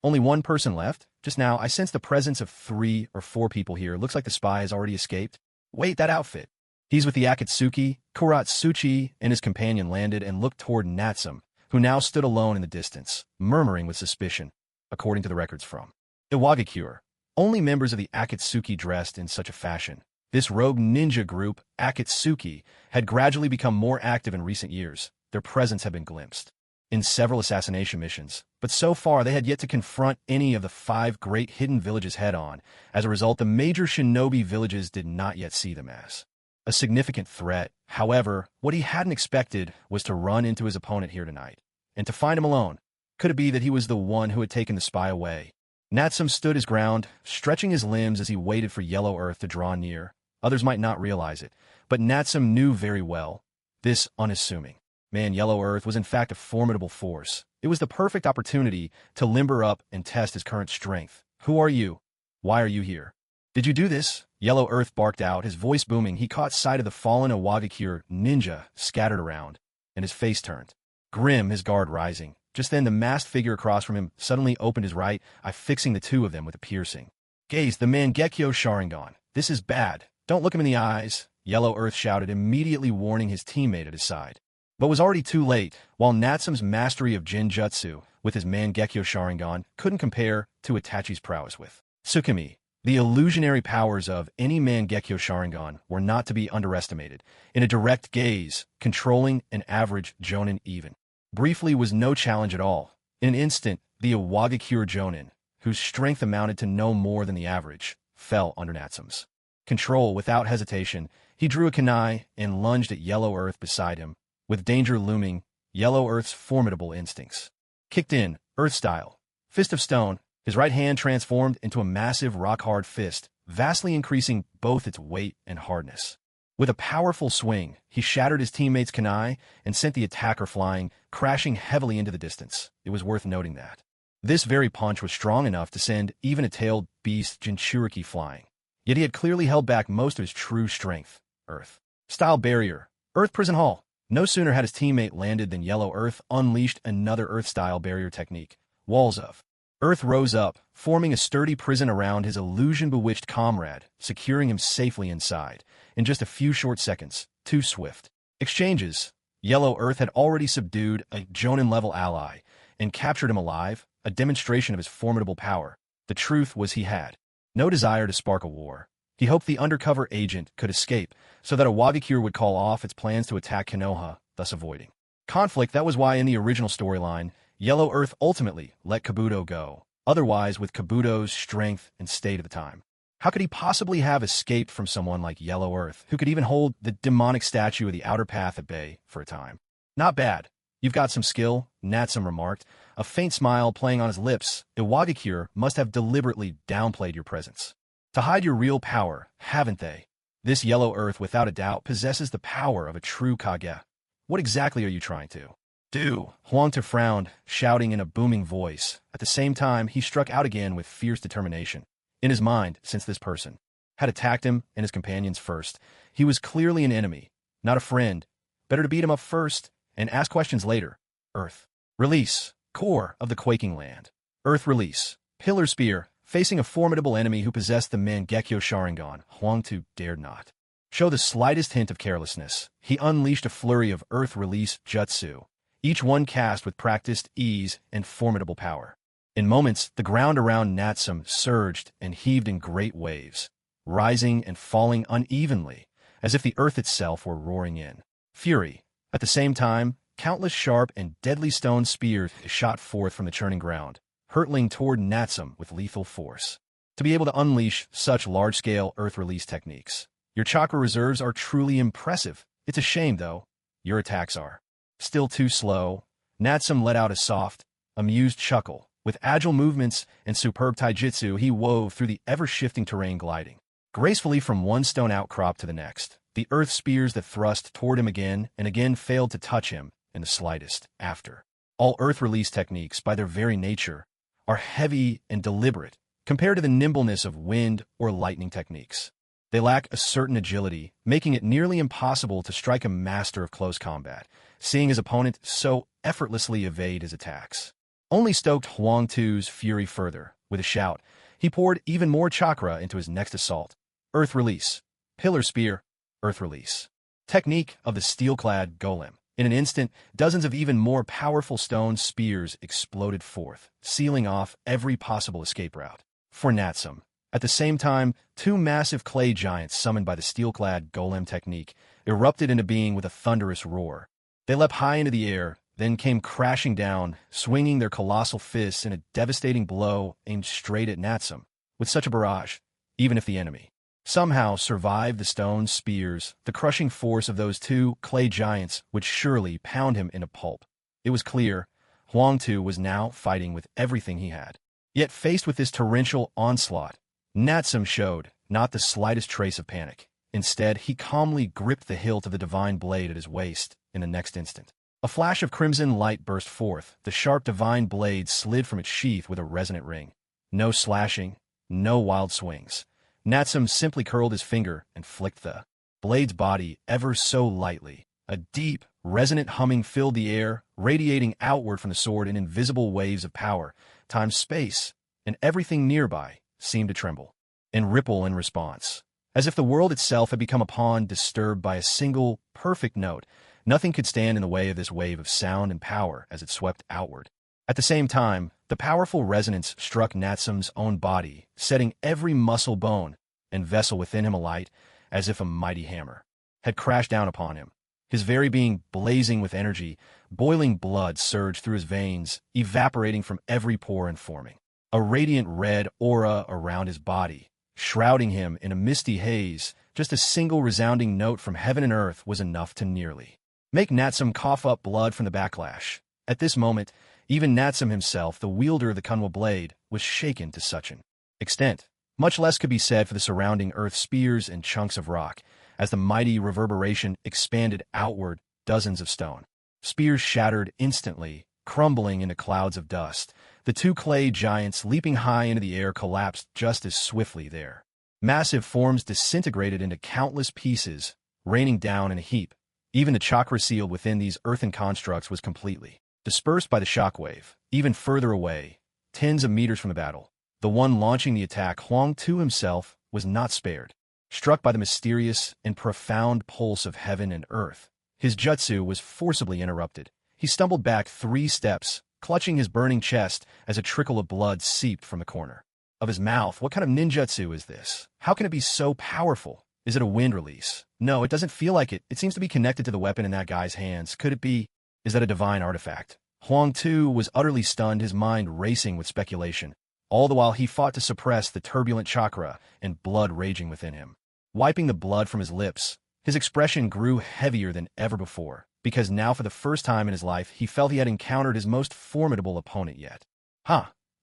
Only one person left? Just now, I sense the presence of 3 or 4 people here. Looks like the spy has already escaped. Wait, that outfit. He's with the Akatsuki. Kuratsuchi and his companion landed and looked toward Natsume, who now stood alone in the distance, murmuring with suspicion, according to the records from Iwagakure. Only members of the Akatsuki dressed in such a fashion. This rogue ninja group, Akatsuki, had gradually become more active in recent years. Their presence had been glimpsed in several assassination missions, but so far they had yet to confront any of the 5 great hidden villages head-on. As a result, the major shinobi villages did not yet see them as a significant threat. However, what he hadn't expected was to run into his opponent here tonight, and to find him alone. Could it be that he was the one who had taken the spy away? Natsume stood his ground, stretching his limbs as he waited for Yellow Earth to draw near. Others might not realize it, but Natsume knew very well. This unassuming man, Yellow Earth, was in fact a formidable force. It was the perfect opportunity to limber up and test his current strength. Who are you? Why are you here? Did you do this? Yellow Earth barked out, his voice booming. He caught sight of the fallen Iwagakure ninja scattered around, and his face turned grim, his guard rising. Just then, the masked figure across from him suddenly opened his right eye, fixing the two of them with a piercing gaze. The Mangekyo Sharingan. This is bad. Don't look him in the eyes, Yellow Earth shouted, immediately warning his teammate at his side. But was already too late. While Natsume's mastery of Jinjutsu with his Mangekyo Sharingan couldn't compare to Itachi's prowess with Tsukimi, the illusionary powers of any Mangekyo Sharingan were not to be underestimated. In a direct gaze, controlling an average Jonin even briefly was no challenge at all. In an instant, the Iwagakure Jonin, whose strength amounted to no more than the average, fell under Natsume's control. Without hesitation, he drew a kunai and lunged at Yellow Earth beside him. With danger looming, Yellow Earth's formidable instincts kicked in, Earth-style. Fist of stone, his right hand transformed into a massive rock-hard fist, vastly increasing both its weight and hardness. With a powerful swing, he shattered his teammate's kunai and sent the attacker flying, crashing heavily into the distance. It was worth noting that this very punch was strong enough to send even a tailed beast Jinchuriki flying. Yet he had clearly held back most of his true strength. Earth-style barrier. Earth Prison Hall. No sooner had his teammate landed than Yellow Earth unleashed another Earth-style barrier technique. Walls of Earth rose up, forming a sturdy prison around his illusion-bewitched comrade, securing him safely inside. In just a few short seconds, 2 swift exchanges, Yellow Earth had already subdued a Jonin-level ally and captured him alive, a demonstration of his formidable power. The truth was he had no desire to spark a war. He hoped the undercover agent could escape, so that Iwagakure would call off its plans to attack Konoha, thus avoiding conflict. That was why in the original storyline, Yellow Earth ultimately let Kabuto go. Otherwise, with Kabuto's strength and state at the time, how could he possibly have escaped from someone like Yellow Earth, who could even hold the demonic statue of the Outer Path at bay for a time? Not bad. You've got some skill, Natsume remarked, a faint smile playing on his lips. Iwagakure must have deliberately downplayed your presence to hide your real power, haven't they? This Yellow Earth, without a doubt, possesses the power of a true Kage. What exactly are you trying to do? Huangta frowned, shouting in a booming voice. At the same time, he struck out again with fierce determination. In his mind, since this person had attacked him and his companions first, he was clearly an enemy, not a friend. Better to beat him up first and ask questions later. Earth. Release. Core of the quaking land. Earth release. Pillar spear. Facing a formidable enemy who possessed the Mangekyo Sharingan, Huangtu dared not show the slightest hint of carelessness. He unleashed a flurry of Earth Release Jutsu, each one cast with practiced ease and formidable power. In moments, the ground around Natsume surged and heaved in great waves, rising and falling unevenly, as if the earth itself were roaring in fury. At the same time, countless sharp and deadly stone spears shot forth from the churning ground, hurtling toward Natsume with lethal force. To be able to unleash such large-scale Earth release techniques, your chakra reserves are truly impressive. It's a shame, though, your attacks are still too slow. Natsume let out a soft, amused chuckle. With agile movements and superb taijutsu, he wove through the ever-shifting terrain, gliding gracefully from one stone outcrop to the next. The earth spears that thrust toward him again and again failed to touch him in the slightest. After all, Earth release techniques, by their very nature, are heavy and deliberate, compared to the nimbleness of wind or lightning techniques. They lack a certain agility, making it nearly impossible to strike a master of close combat, seeing his opponent so effortlessly evade his attacks. Only stoked Huang Tu's fury further. With a shout, he poured even more chakra into his next assault. Earth Release. Pillar Spear. Earth Release. Technique of the steel-clad golem. In an instant, dozens of even more powerful stone spears exploded forth, sealing off every possible escape route. For Natsum. At the same time, two massive clay giants summoned by the steel-clad golem technique erupted into being with a thunderous roar. They leapt high into the air, then came crashing down, swinging their colossal fists in a devastating blow aimed straight at Natsum. With such a barrage, even if the enemy somehow survived the stone spears, the crushing force of those two clay giants would surely pound him into pulp. It was clear Huang Tu was now fighting with everything he had. Yet faced with this torrential onslaught, Natsum showed not the slightest trace of panic. Instead, he calmly gripped the hilt of the divine blade at his waist in the next instant. A flash of crimson light burst forth. The sharp divine blade slid from its sheath with a resonant ring. No slashing, no wild swings. Natsum simply curled his finger and flicked the blade's body ever so lightly. A deep, resonant humming filled the air, radiating outward from the sword in invisible waves of power. Time, space, and everything nearby seemed to tremble and ripple in response. As if the world itself had become a pawn disturbed by a single, perfect note. Nothing could stand in the way of this wave of sound and power as it swept outward. At the same time, the powerful resonance struck Natsum's own body, setting every muscle, bone, and vessel within him alight, as if a mighty hammer had crashed down upon him. His very being blazing with energy, boiling blood surged through his veins, evaporating from every pore and forming a radiant red aura around his body, shrouding him in a misty haze. Just a single resounding note from heaven and earth was enough to nearly make Natsum cough up blood from the backlash. At this moment, even Natsum himself, the wielder of the Kunwa blade, was shaken to such an extent. Much less could be said for the surrounding earth spears and chunks of rock. As the mighty reverberation expanded outward, dozens of stone spears shattered instantly, crumbling into clouds of dust. The two clay giants leaping high into the air collapsed just as swiftly there. Massive forms disintegrated into countless pieces, raining down in a heap. Even the chakra sealed within these earthen constructs was completely dispersed by the shockwave. Even further away, tens of meters from the battle, the one launching the attack, Huang Tu himself, was not spared. Struck by the mysterious and profound pulse of heaven and earth, his jutsu was forcibly interrupted. He stumbled back 3 steps, clutching his burning chest as a trickle of blood seeped from the corner of his mouth. What kind of ninjutsu is this? How can it be so powerful? Is it a wind release? No, it doesn't feel like it. It seems to be connected to the weapon in that guy's hands. Could it be? Is that a divine artifact? Huang Tu was utterly stunned, his mind racing with speculation. All the while he fought to suppress the turbulent chakra and blood raging within him. Wiping the blood from his lips, his expression grew heavier than ever before, because now for the first time in his life he felt he had encountered his most formidable opponent yet.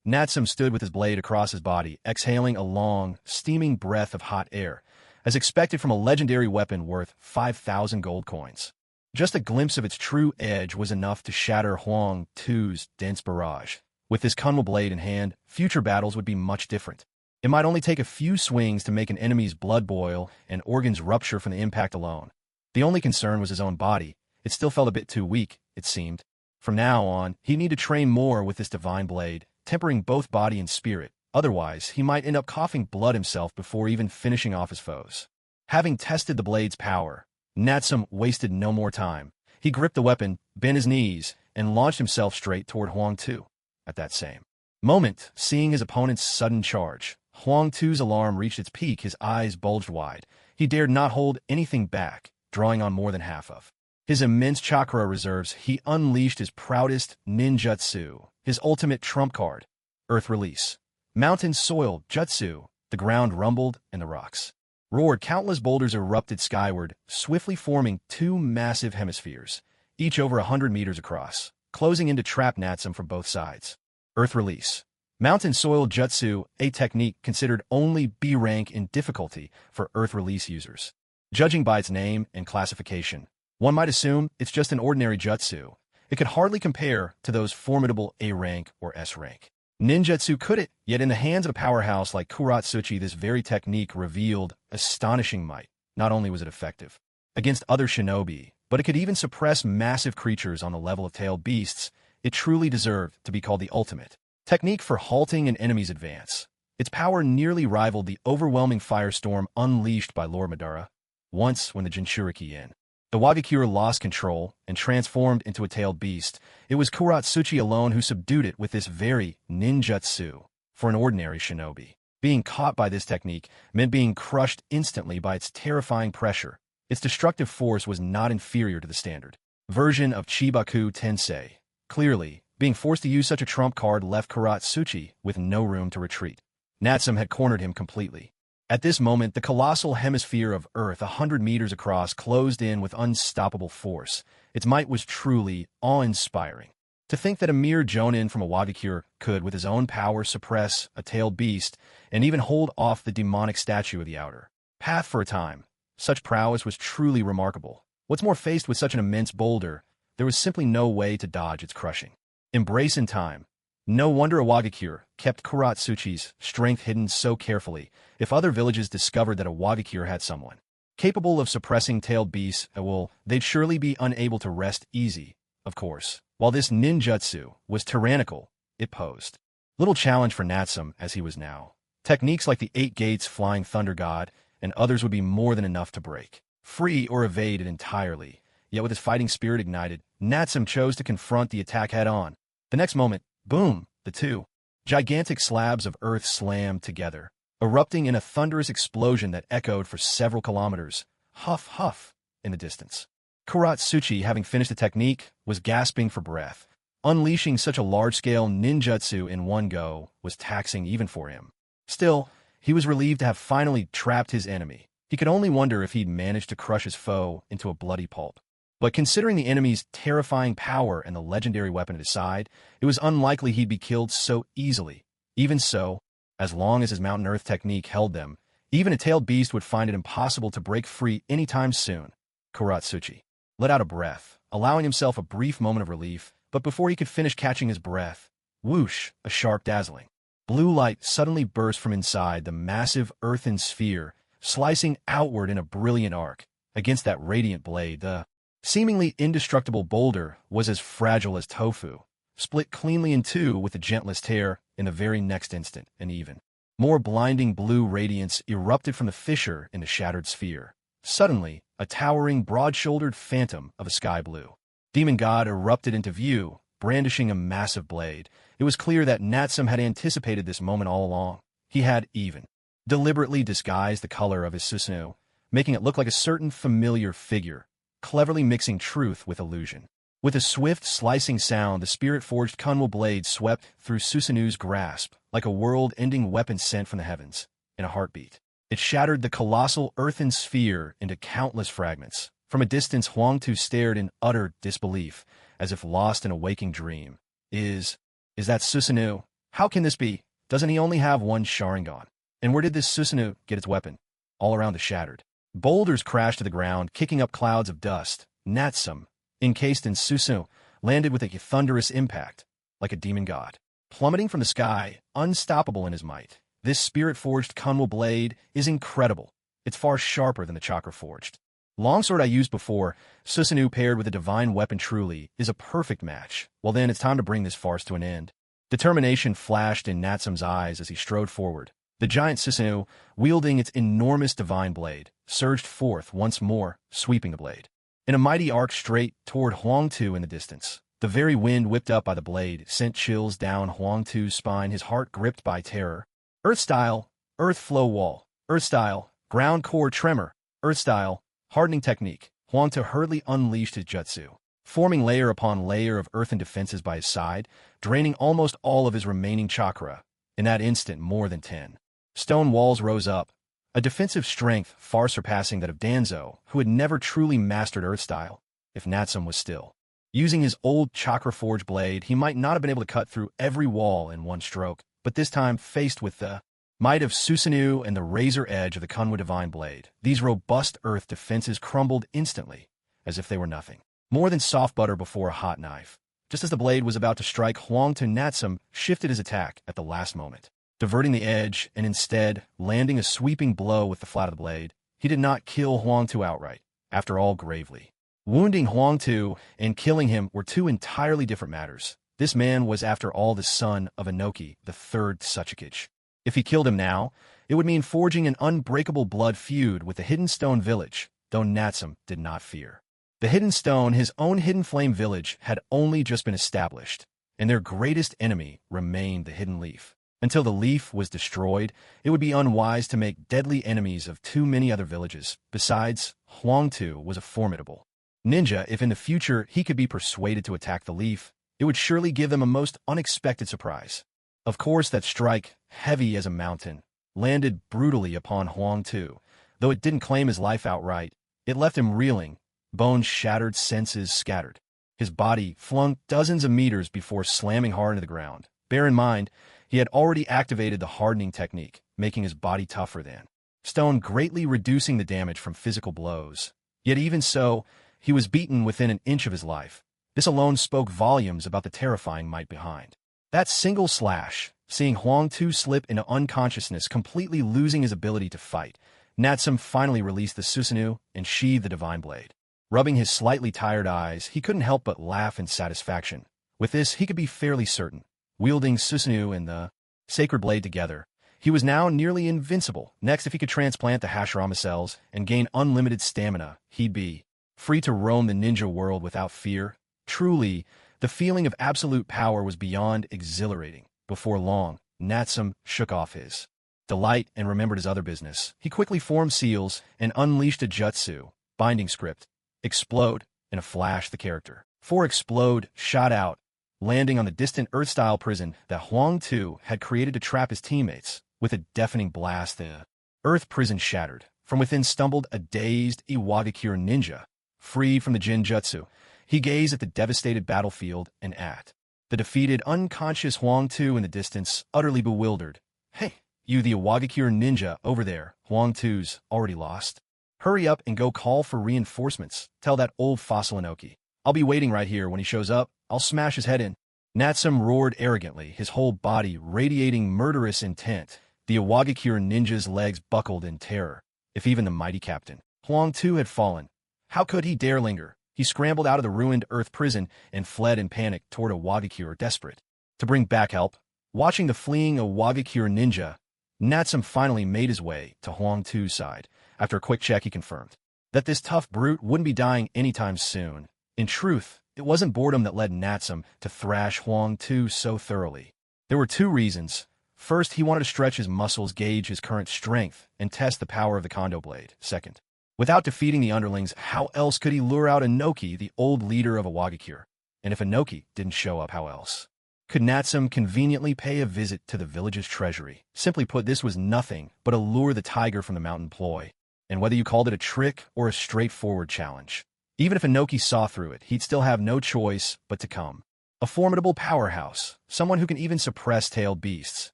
Natsum stood with his blade across his body, exhaling a long, steaming breath of hot air, as expected from a legendary weapon worth 5,000 gold coins. Just a glimpse of its true edge was enough to shatter Huang Tu's dense barrage. With this Kunwa blade in hand, future battles would be much different. It might only take a few swings to make an enemy's blood boil and organs rupture from the impact alone. The only concern was his own body. It still felt a bit too weak, it seemed. From now on, he'd need to train more with this divine blade, tempering both body and spirit. Otherwise, he might end up coughing blood himself before even finishing off his foes. Having tested the blade's power, Natsum wasted no more time. He gripped the weapon, bent his knees, and launched himself straight toward Huang Tu. At that same moment, seeing his opponent's sudden charge, Huang Tu's alarm reached its peak. His eyes bulged wide. He dared not hold anything back, drawing on more than half of his immense chakra reserves. He unleashed his proudest ninjutsu, his ultimate trump card, Earth Release. Mountain soil jutsu. The ground rumbled and the rocks roared. Countless boulders erupted skyward, swiftly forming 2 massive hemispheres, each over 100 meters across, closing in to trap Natsum from both sides. Earth Release. Mountain soil jutsu, a technique considered only B rank in difficulty for Earth Release users. Judging by its name and classification, one might assume it's just an ordinary jutsu. It could hardly compare to those formidable A rank or S rank Ninjutsu could it, yet in the hands of a powerhouse like Kuratsuchi, this very technique revealed astonishing might. Not only was it effective against other shinobi, but it could even suppress massive creatures on the level of tailed beasts. It truly deserved to be called the ultimate technique for halting an enemy's advance. Its power nearly rivaled the overwhelming firestorm unleashed by Lord Madara. Once, when the Jinchuriki Iwagakure lost control and transformed into a tailed beast, it was Kuratsuchi alone who subdued it with this very ninjutsu. For an ordinary shinobi, being caught by this technique meant being crushed instantly by its terrifying pressure. Its destructive force was not inferior to the standard version of Chibaku Tensei. Clearly, being forced to use such a trump card left Kuratsuchi with no room to retreat. Natsum had cornered him completely. At this moment, the colossal hemisphere of Earth 100 meters across closed in with unstoppable force. Its might was truly awe-inspiring. To think that a mere jonin from Iwagakure could, with his own power, suppress a tailed beast and even hold off the demonic statue of the outer path for a time. Such prowess was truly remarkable. What's more, faced with such an immense boulder, there was simply no way to dodge its crushing embrace in time. No wonder Iwagakure kept Kuratsuchi's strength hidden so carefully. If other villages discovered that Iwagakure had someone capable of suppressing tailed beasts, well, they'd surely be unable to rest easy. Of course, while this ninjutsu was tyrannical, it posed little challenge for Natsum as he was now. Techniques like the 8 Gates Flying Thunder God and others would be more than enough to break free or evade it entirely. Yet with his fighting spirit ignited, Natsum chose to confront the attack head-on. The next moment, boom, the two gigantic slabs of earth slammed together, erupting in a thunderous explosion that echoed for several kilometers. Huff, huff, in the distance. Kuratsuchi, having finished the technique, was gasping for breath. Unleashing such a large-scale ninjutsu in one go was taxing even for him. Still, he was relieved to have finally trapped his enemy. He could only wonder if he'd managed to crush his foe into a bloody pulp. But considering the enemy's terrifying power and the legendary weapon at his side, it was unlikely he'd be killed so easily. Even so, as long as his Mountain Earth technique held them, even a tailed beast would find it impossible to break free anytime soon. Kuratsuchi let out a breath, allowing himself a brief moment of relief, but before he could finish catching his breath, whoosh, a sharp dazzling blue light suddenly burst from inside the massive earthen sphere, slicing outward in a brilliant arc. Against that radiant blade, the seemingly indestructible boulder was as fragile as tofu, split cleanly in two with the gentlest tear in the very next instant, and even more blinding blue radiance erupted from the fissure in the shattered sphere. Suddenly, a towering, broad-shouldered phantom of a sky blue demon god erupted into view, brandishing a massive blade. It was clear that Natsum had anticipated this moment all along. He had even deliberately disguised the color of his Susanoo, making it look like a certain familiar figure, cleverly mixing truth with illusion. With a swift, slicing sound, the spirit-forged Kunwo blade swept through Susanoo's grasp, like a world-ending weapon sent from the heavens. In a heartbeat, it shattered the colossal earthen sphere into countless fragments. From a distance, Huangtu stared in utter disbelief, as if lost in a waking dream. Is that Susanoo? How can this be? Doesn't he only have one Sharingan? And where did this Susanoo get its weapon? All around the shattered boulders crashed to the ground, kicking up clouds of dust. Natsum, encased in Susanoo, landed with a thunderous impact, like a demon god. Plummeting from the sky, unstoppable in his might, this spirit-forged Kunwo blade is incredible. It's far sharper than the chakra-forged longsword I used before. Susanoo paired with a divine weapon truly is a perfect match. Well then, it's time to bring this farce to an end. Determination flashed in Natsum's eyes as he strode forward. The giant Susanoo, wielding its enormous divine blade, surged forth once more, sweeping the blade in a mighty arc straight toward Huangtu in the distance. The very wind whipped up by the blade sent chills down Huangtu's spine, his heart gripped by terror. Earth style, earth flow wall. Earth style, ground core tremor. Earth style, hardening technique. Huangtu hurriedly unleashed his jutsu, forming layer upon layer of earthen defenses by his side, draining almost all of his remaining chakra. In that instant, more than 10 stone walls rose up, a defensive strength far surpassing that of Danzo, who had never truly mastered earth style. If Natsum was still using his old chakra-forged blade, he might not have been able to cut through every wall in one stroke, but this time, faced with the might of Susanoo and the razor edge of the Kunwo divine blade, these robust earth defenses crumbled instantly, as if they were nothing more than soft butter before a hot knife. Just as the blade was about to strike, Huangtu, Natsum shifted his attack at the last moment, diverting the edge and instead landing a sweeping blow with the flat of the blade. He did not kill Huangtu outright, after all gravely. Wounding Huangtu and killing him were two entirely different matters. This man was, after all, the son of Inoki, the third Tsuchikage. If he killed him now, it would mean forging an unbreakable blood feud with the Hidden Stone Village, though Natsum did not fear. The Hidden Stone, his own Hidden Flame Village, had only just been established, and their greatest enemy remained the Hidden Leaf. Until the leaf was destroyed, it would be unwise to make deadly enemies of too many other villages. Besides, Huangtu was a formidable ninja. If in the future he could be persuaded to attack the leaf, it would surely give them a most unexpected surprise. Of course, that strike, heavy as a mountain, landed brutally upon Huangtu. Though it didn't claim his life outright, it left him reeling, bones shattered, senses scattered. His body flung dozens of meters before slamming hard into the ground. Bear in mind, he had already activated the hardening technique, making his body tougher than stone, greatly reducing the damage from physical blows. Yet even so, he was beaten within an inch of his life. This alone spoke volumes about the terrifying might behind that single slash. Seeing Huangtu slip into unconsciousness, completely losing his ability to fight, Natsum finally released the Susanoo and sheathed the divine blade. Rubbing his slightly tired eyes, he couldn't help but laugh in satisfaction. With this, he could be fairly certain. Wielding Susanoo and the sacred blade together, he was now nearly invincible. Next, if he could transplant the Hashirama cells and gain unlimited stamina, he'd be free to roam the ninja world without fear. Truly, the feeling of absolute power was beyond exhilarating. Before long, Natsum shook off his delight and remembered his other business. He quickly formed seals and unleashed a jutsu, binding script. Explode. In a flash, the character for Explode shot out, landing on the distant Earth-style prison that Huangtu had created to trap his teammates. With a deafening blast, the Earth prison shattered. From within stumbled a dazed Iwagakure ninja. Freed from the Jin Jutsu, he gazed at the devastated battlefield and at the defeated, unconscious Huangtu in the distance, utterly bewildered. Hey, you the Iwagakure ninja over there, Huangtu's already lost. Hurry up and go call for reinforcements. Tell that old fossil Inoki. I'll be waiting right here. When he shows up, I'll smash his head in. Natsum roared arrogantly, his whole body radiating murderous intent. The Iwagakure ninja's legs buckled in terror. If even the mighty captain Huangtu had fallen, how could he dare linger? He scrambled out of the ruined Earth prison and fled in panic toward Iwagakure, desperate to bring back help. Watching the fleeing Iwagakure ninja, Natsum finally made his way to Huangtu's side. After a quick check, he confirmed that this tough brute wouldn't be dying anytime soon. In truth, it wasn't boredom that led Natsum to thrash Huangtu so thoroughly. There were two reasons. First, he wanted to stretch his muscles, gauge his current strength, and test the power of the Kondo blade. Second, without defeating the underlings, how else could he lure out Inoki, the old leader of Iwagakure? And if Inoki didn't show up, how else could Natsum conveniently pay a visit to the village's treasury? Simply put, this was nothing but a lure the tiger from the mountain ploy. And whether you called it a trick or a straightforward challenge, even if Inoki saw through it, he'd still have no choice but to come. A formidable powerhouse, someone who can even suppress tailed beasts.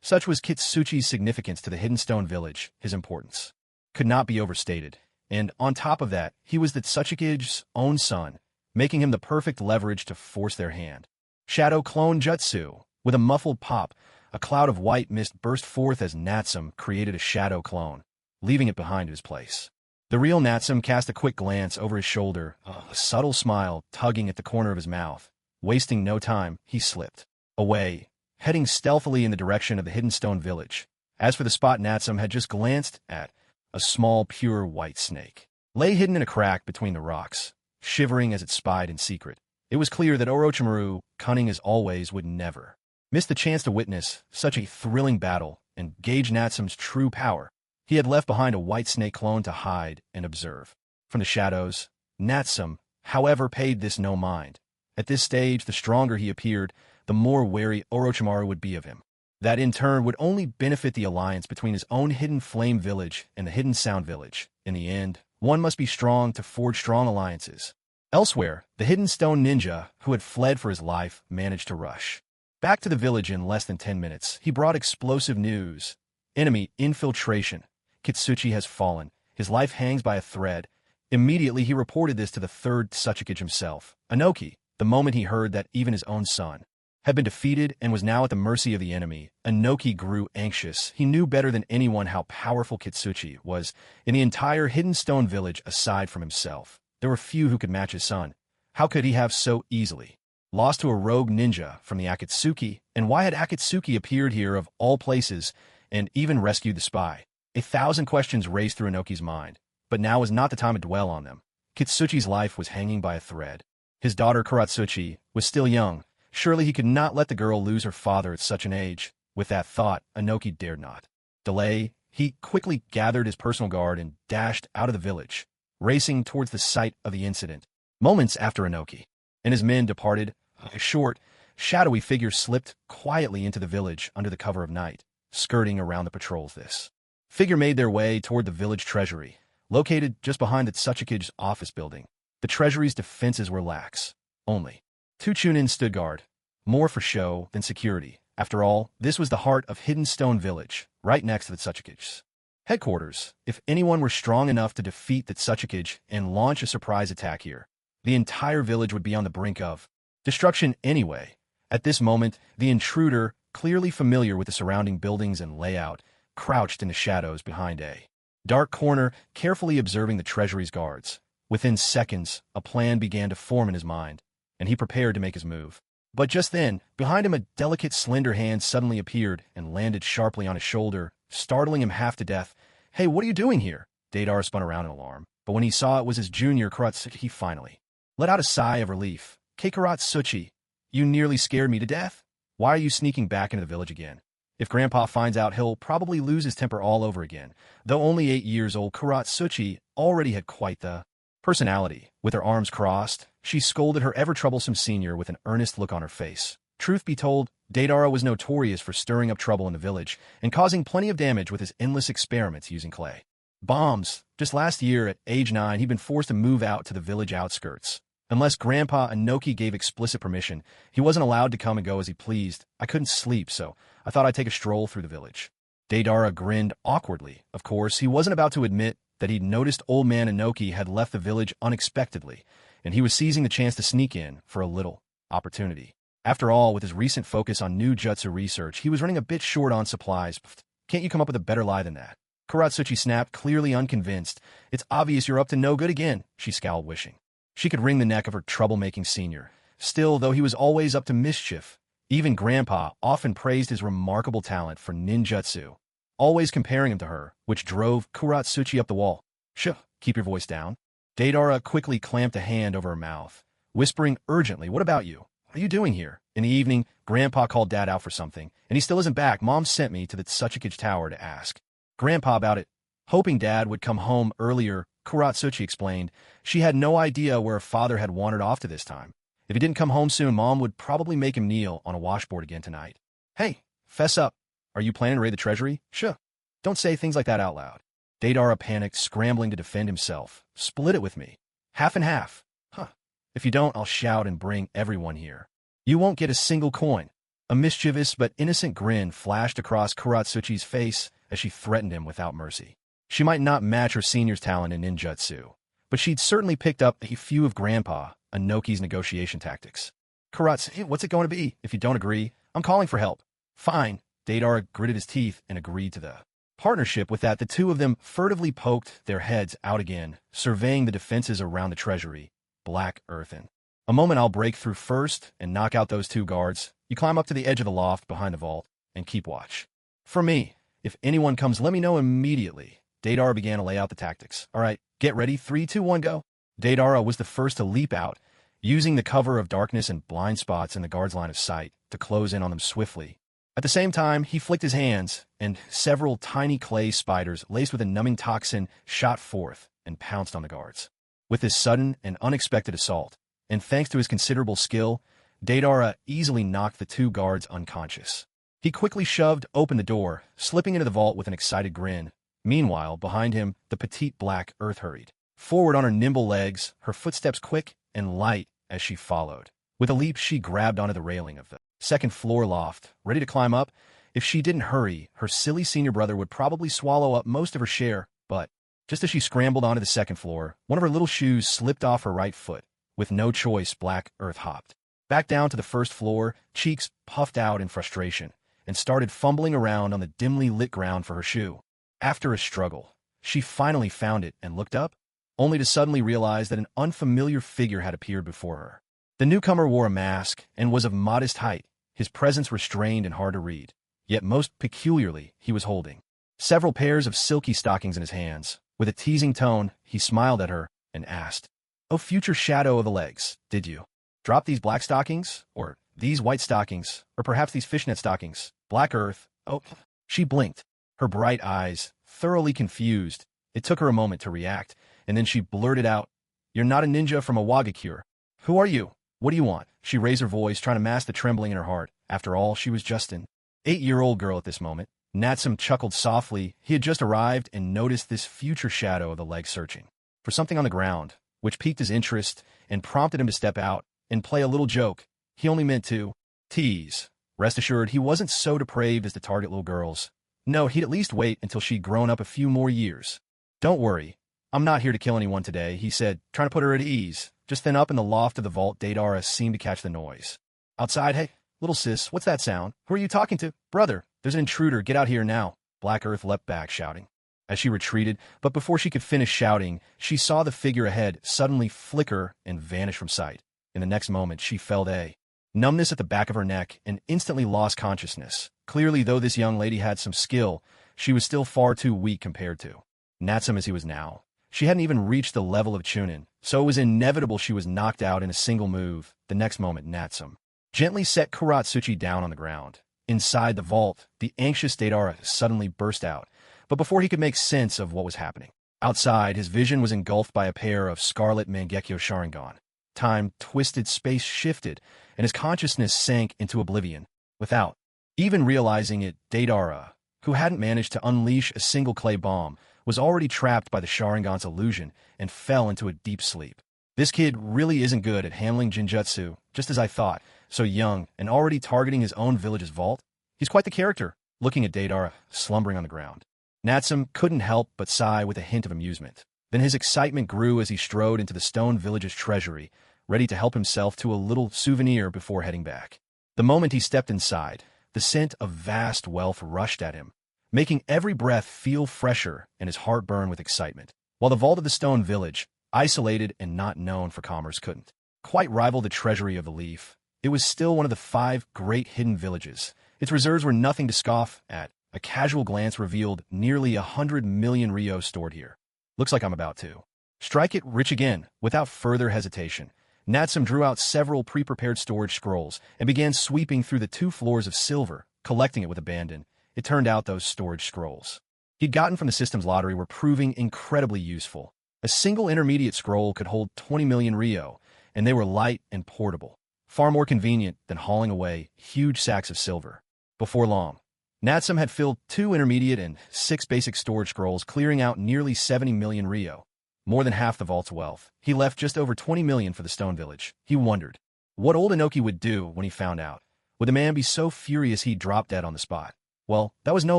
Such was Kitsuchi's significance to the Hidden Stone Village. His importance could not be overstated. And on top of that, he was the Tsuchikage's own son, making him the perfect leverage to force their hand. Shadow Clone Jutsu. With a muffled pop, a cloud of white mist burst forth as Natsum created a shadow clone, leaving it behind his place. The real Natsum cast a quick glance over his shoulder, a subtle smile tugging at the corner of his mouth. Wasting no time, he slipped away, heading stealthily in the direction of the Hidden Stone Village. As for the spot Natsum had just glanced at, a small, pure white snake lay hidden in a crack between the rocks, shivering as it spied in secret. It was clear that Orochimaru, cunning as always, would never miss the chance to witness such a thrilling battle and gauge Natsum's true power. He had left behind a white snake clone to hide and observe from the shadows. Natsum, however, paid this no mind. At this stage, the stronger he appeared, the more wary Orochimaru would be of him. That in turn would only benefit the alliance between his own Hidden Flame Village and the Hidden Sound Village. In the end, one must be strong to forge strong alliances. Elsewhere, the Hidden Stone Ninja, who had fled for his life, managed to rush back to the village in less than 10 minutes. He brought explosive news. Enemy infiltration. Kitsuchi has fallen. His life hangs by a thread. Immediately he reported this to the third Tsuchikage himself, Inoki, The moment he heard that even his own son had been defeated and was now at the mercy of the enemy, Inoki grew anxious. He knew better than anyone how powerful Kitsuchi was in the entire Hidden Stone village aside from himself. There were few who could match his son. How could he have so easily lost to a rogue ninja from the Akatsuki? And why had Akatsuki appeared here of all places and even rescued the spy? 1,000 questions raced through Inoki's mind, but now was not the time to dwell on them. Kitsuchi's life was hanging by a thread. His daughter Kuratsuchi was still young. Surely he could not let the girl lose her father at such an age. With that thought, Inoki dared not delay. He quickly gathered his personal guard and dashed out of the village, racing towards the site of the incident. Moments after Inoki and his men departed, a short, shadowy figure slipped quietly into the village under the cover of night, skirting around the patrols. This figure made their way toward the village treasury, located just behind the Tsuchikige's office building. The treasury's defenses were lax. Only 2 chunin stood guard, more for show than security. After all, this was the heart of Hidden Stone Village, right next to the Tsuchikige's headquarters. If anyone were strong enough to defeat the Tsuchikige and launch a surprise attack here, the entire village would be on the brink of destruction anyway. At this moment, the intruder, clearly familiar with the surrounding buildings and layout, crouched in the shadows behind a dark corner, carefully observing the treasury's guards. Within seconds, a plan began to form in his mind, and he prepared to make his move. But just then, behind him a delicate, slender hand suddenly appeared and landed sharply on his shoulder, startling him half to death. "Hey, what are you doing here?" Deidara spun around in alarm, but when he saw it was his junior Kuratsuchi, he finally let out a sigh of relief. "Kuratsuchi, you nearly scared me to death. Why are you sneaking back into the village again? If Grandpa finds out, he'll probably lose his temper all over again." Though only 8 years old, Kuratsuchi already had quite the personality. With her arms crossed, she scolded her ever-troublesome senior with an earnest look on her face. Truth be told, Deidara was notorious for stirring up trouble in the village and causing plenty of damage with his endless experiments using clay bombs. Just last year, at age 9, he'd been forced to move out to the village outskirts. Unless Grandpa Inoki gave explicit permission, he wasn't allowed to come and go as he pleased. "I couldn't sleep, so I thought I'd take a stroll through the village." Deidara grinned awkwardly. Of course, he wasn't about to admit that he'd noticed old man Inoki had left the village unexpectedly, and he was seizing the chance to sneak in for a little opportunity. After all, with his recent focus on new jutsu research, he was running a bit short on supplies. "Can't you come up with a better lie than that?" Kuratsuchi snapped, clearly unconvinced. "It's obvious you're up to no good again," she scowled, wishing she could wring the neck of her troublemaking senior. Still, though he was always up to mischief, even Grandpa often praised his remarkable talent for ninjutsu, always comparing him to her, which drove Kuratsuchi up the wall. "Shh, keep your voice down." Deidara quickly clamped a hand over her mouth, whispering urgently, "What about you? What are you doing here?" In the evening, Grandpa called Dad out for something, and he still isn't back. Mom sent me to the Tsukikage Tower to ask Grandpa about it, hoping Dad would come home earlier. Kuratsuchi explained she had no idea where her father had wandered off to this time. If he didn't come home soon, Mom would probably make him kneel on a washboard again tonight. "Hey, fess up. Are you planning to raid the treasury?" "Sure. Don't say things like that out loud." Deidara panicked, scrambling to defend himself. "Split it with me. Half and half." "Huh. If you don't, I'll shout and bring everyone here. You won't get a single coin." A mischievous but innocent grin flashed across Kuratsuchi's face as she threatened him without mercy. She might not match her senior's talent in ninjutsu, but she'd certainly picked up a few of Grandpa Inoki's negotiation tactics. "Kuratsuchi, what's it going to be? If you don't agree, I'm calling for help." "Fine." Deidara gritted his teeth and agreed to the partnership. With that, the two of them furtively poked their heads out again, surveying the defenses around the treasury. "Black earthen. A moment, I'll break through first and knock out those 2 guards. You climb up to the edge of the loft behind the vault and keep watch. For me, if anyone comes, let me know immediately." Deidara began to lay out the tactics. "All right, get ready. 3, 2, 1, go." Deidara was the first to leap out, using the cover of darkness and blind spots in the guard's line of sight to close in on them swiftly. At the same time, he flicked his hands, and several tiny clay spiders laced with a numbing toxin shot forth and pounced on the guards. With this sudden and unexpected assault, and thanks to his considerable skill, Deidara easily knocked the 2 guards unconscious. He quickly shoved open the door, slipping into the vault with an excited grin. Meanwhile, behind him, the petite black earth hurried forward on her nimble legs, her footsteps quick and light as she followed. With a leap, she grabbed onto the railing of the second-floor loft, ready to climb up. If she didn't hurry, her silly senior brother would probably swallow up most of her share. But just as she scrambled onto the second floor, one of her little shoes slipped off her right foot, With no choice, Black Earth hopped back down to the first floor, cheeks puffed out in frustration, and started fumbling around on the dimly lit ground for her shoe. After a struggle, she finally found it and looked up, only to suddenly realize that an unfamiliar figure had appeared before her. The newcomer wore a mask and was of modest height, his presence restrained and hard to read. Yet most peculiarly, he was holding several pairs of silky stockings in his hands. With a teasing tone, he smiled at her and asked, "Oh, future shadow of the legs, did you drop these black stockings? Or these white stockings? Or perhaps these fishnet stockings? Black Earth?" Oh, she blinked, her bright eyes thoroughly confused. It took her a moment to react, and then she blurted out, "You're not a ninja from a Wagakure. Who are you? What do you want?" She raised her voice, trying to mask the trembling in her heart. After all, she was just an 8-year-old girl at this moment. Natsum chuckled softly. He had just arrived and noticed this future shadow of the leg searching for something on the ground, which piqued his interest and prompted him to step out and play a little joke. He only meant to tease. Rest assured, he wasn't so depraved as to target little girls. No, he'd at least wait until she'd grown up a few more years. "Don't worry, I'm not here to kill anyone today," he said, trying to put her at ease. Just then up in the loft of the vault, Deidara seemed to catch the noise. "Outside, hey, little sis, what's that sound? Who are you talking to?" "Brother, there's an intruder, get out here now." Black Earth leapt back, shouting. As she retreated, but before she could finish shouting, she saw the figure ahead suddenly flicker and vanish from sight. In the next moment, she felt a numbness at the back of her neck and instantly lost consciousness. Clearly, though this young lady had some skill, she was still far too weak compared to Natsum as he was now. She hadn't even reached the level of Chunin, so it was inevitable she was knocked out in a single move. The next moment, Natsum gently set Kuratsuchi down on the ground. Inside the vault, the anxious Deidara suddenly burst out, but before he could make sense of what was happening, outside, his vision was engulfed by a pair of scarlet Mangekyo Sharingan. Time twisted, space shifted, and his consciousness sank into oblivion. Without even realizing it, Deidara, who hadn't managed to unleash a single clay bomb, was already trapped by the Sharingan's illusion and fell into a deep sleep. This kid really isn't good at handling Jinjutsu, just as I thought. So young and already targeting his own village's vault? He's quite the character, looking at Deidara, slumbering on the ground. Natsum couldn't help but sigh with a hint of amusement. Then his excitement grew as he strode into the stone village's treasury, ready to help himself to a little souvenir before heading back. The moment he stepped inside, the scent of vast wealth rushed at him, making every breath feel fresher and his heart burn with excitement. While the vault of the stone village, isolated and not known for commerce, couldn't quite rival the treasury of the leaf, it was still one of the 5 great hidden villages. Its reserves were nothing to scoff at. A casual glance revealed nearly 100 million ryo stored here. Looks like I'm about to strike it rich again. Without further hesitation, Natsum drew out several pre-prepared storage scrolls and began sweeping through the 2 floors of silver, collecting it with abandon. It turned out those storage scrolls he'd gotten from the system's lottery were proving incredibly useful. A single intermediate scroll could hold 20 million ryo, and they were light and portable, far more convenient than hauling away huge sacks of silver. Before long, Natsum had filled 2 intermediate and 6 basic storage scrolls, clearing out nearly 70 million ryo, more than half the vault's wealth. He left just over 20 million for the stone village. He wondered what old Inoki would do when he found out. Would the man be so furious he'd drop dead on the spot? Well, that was no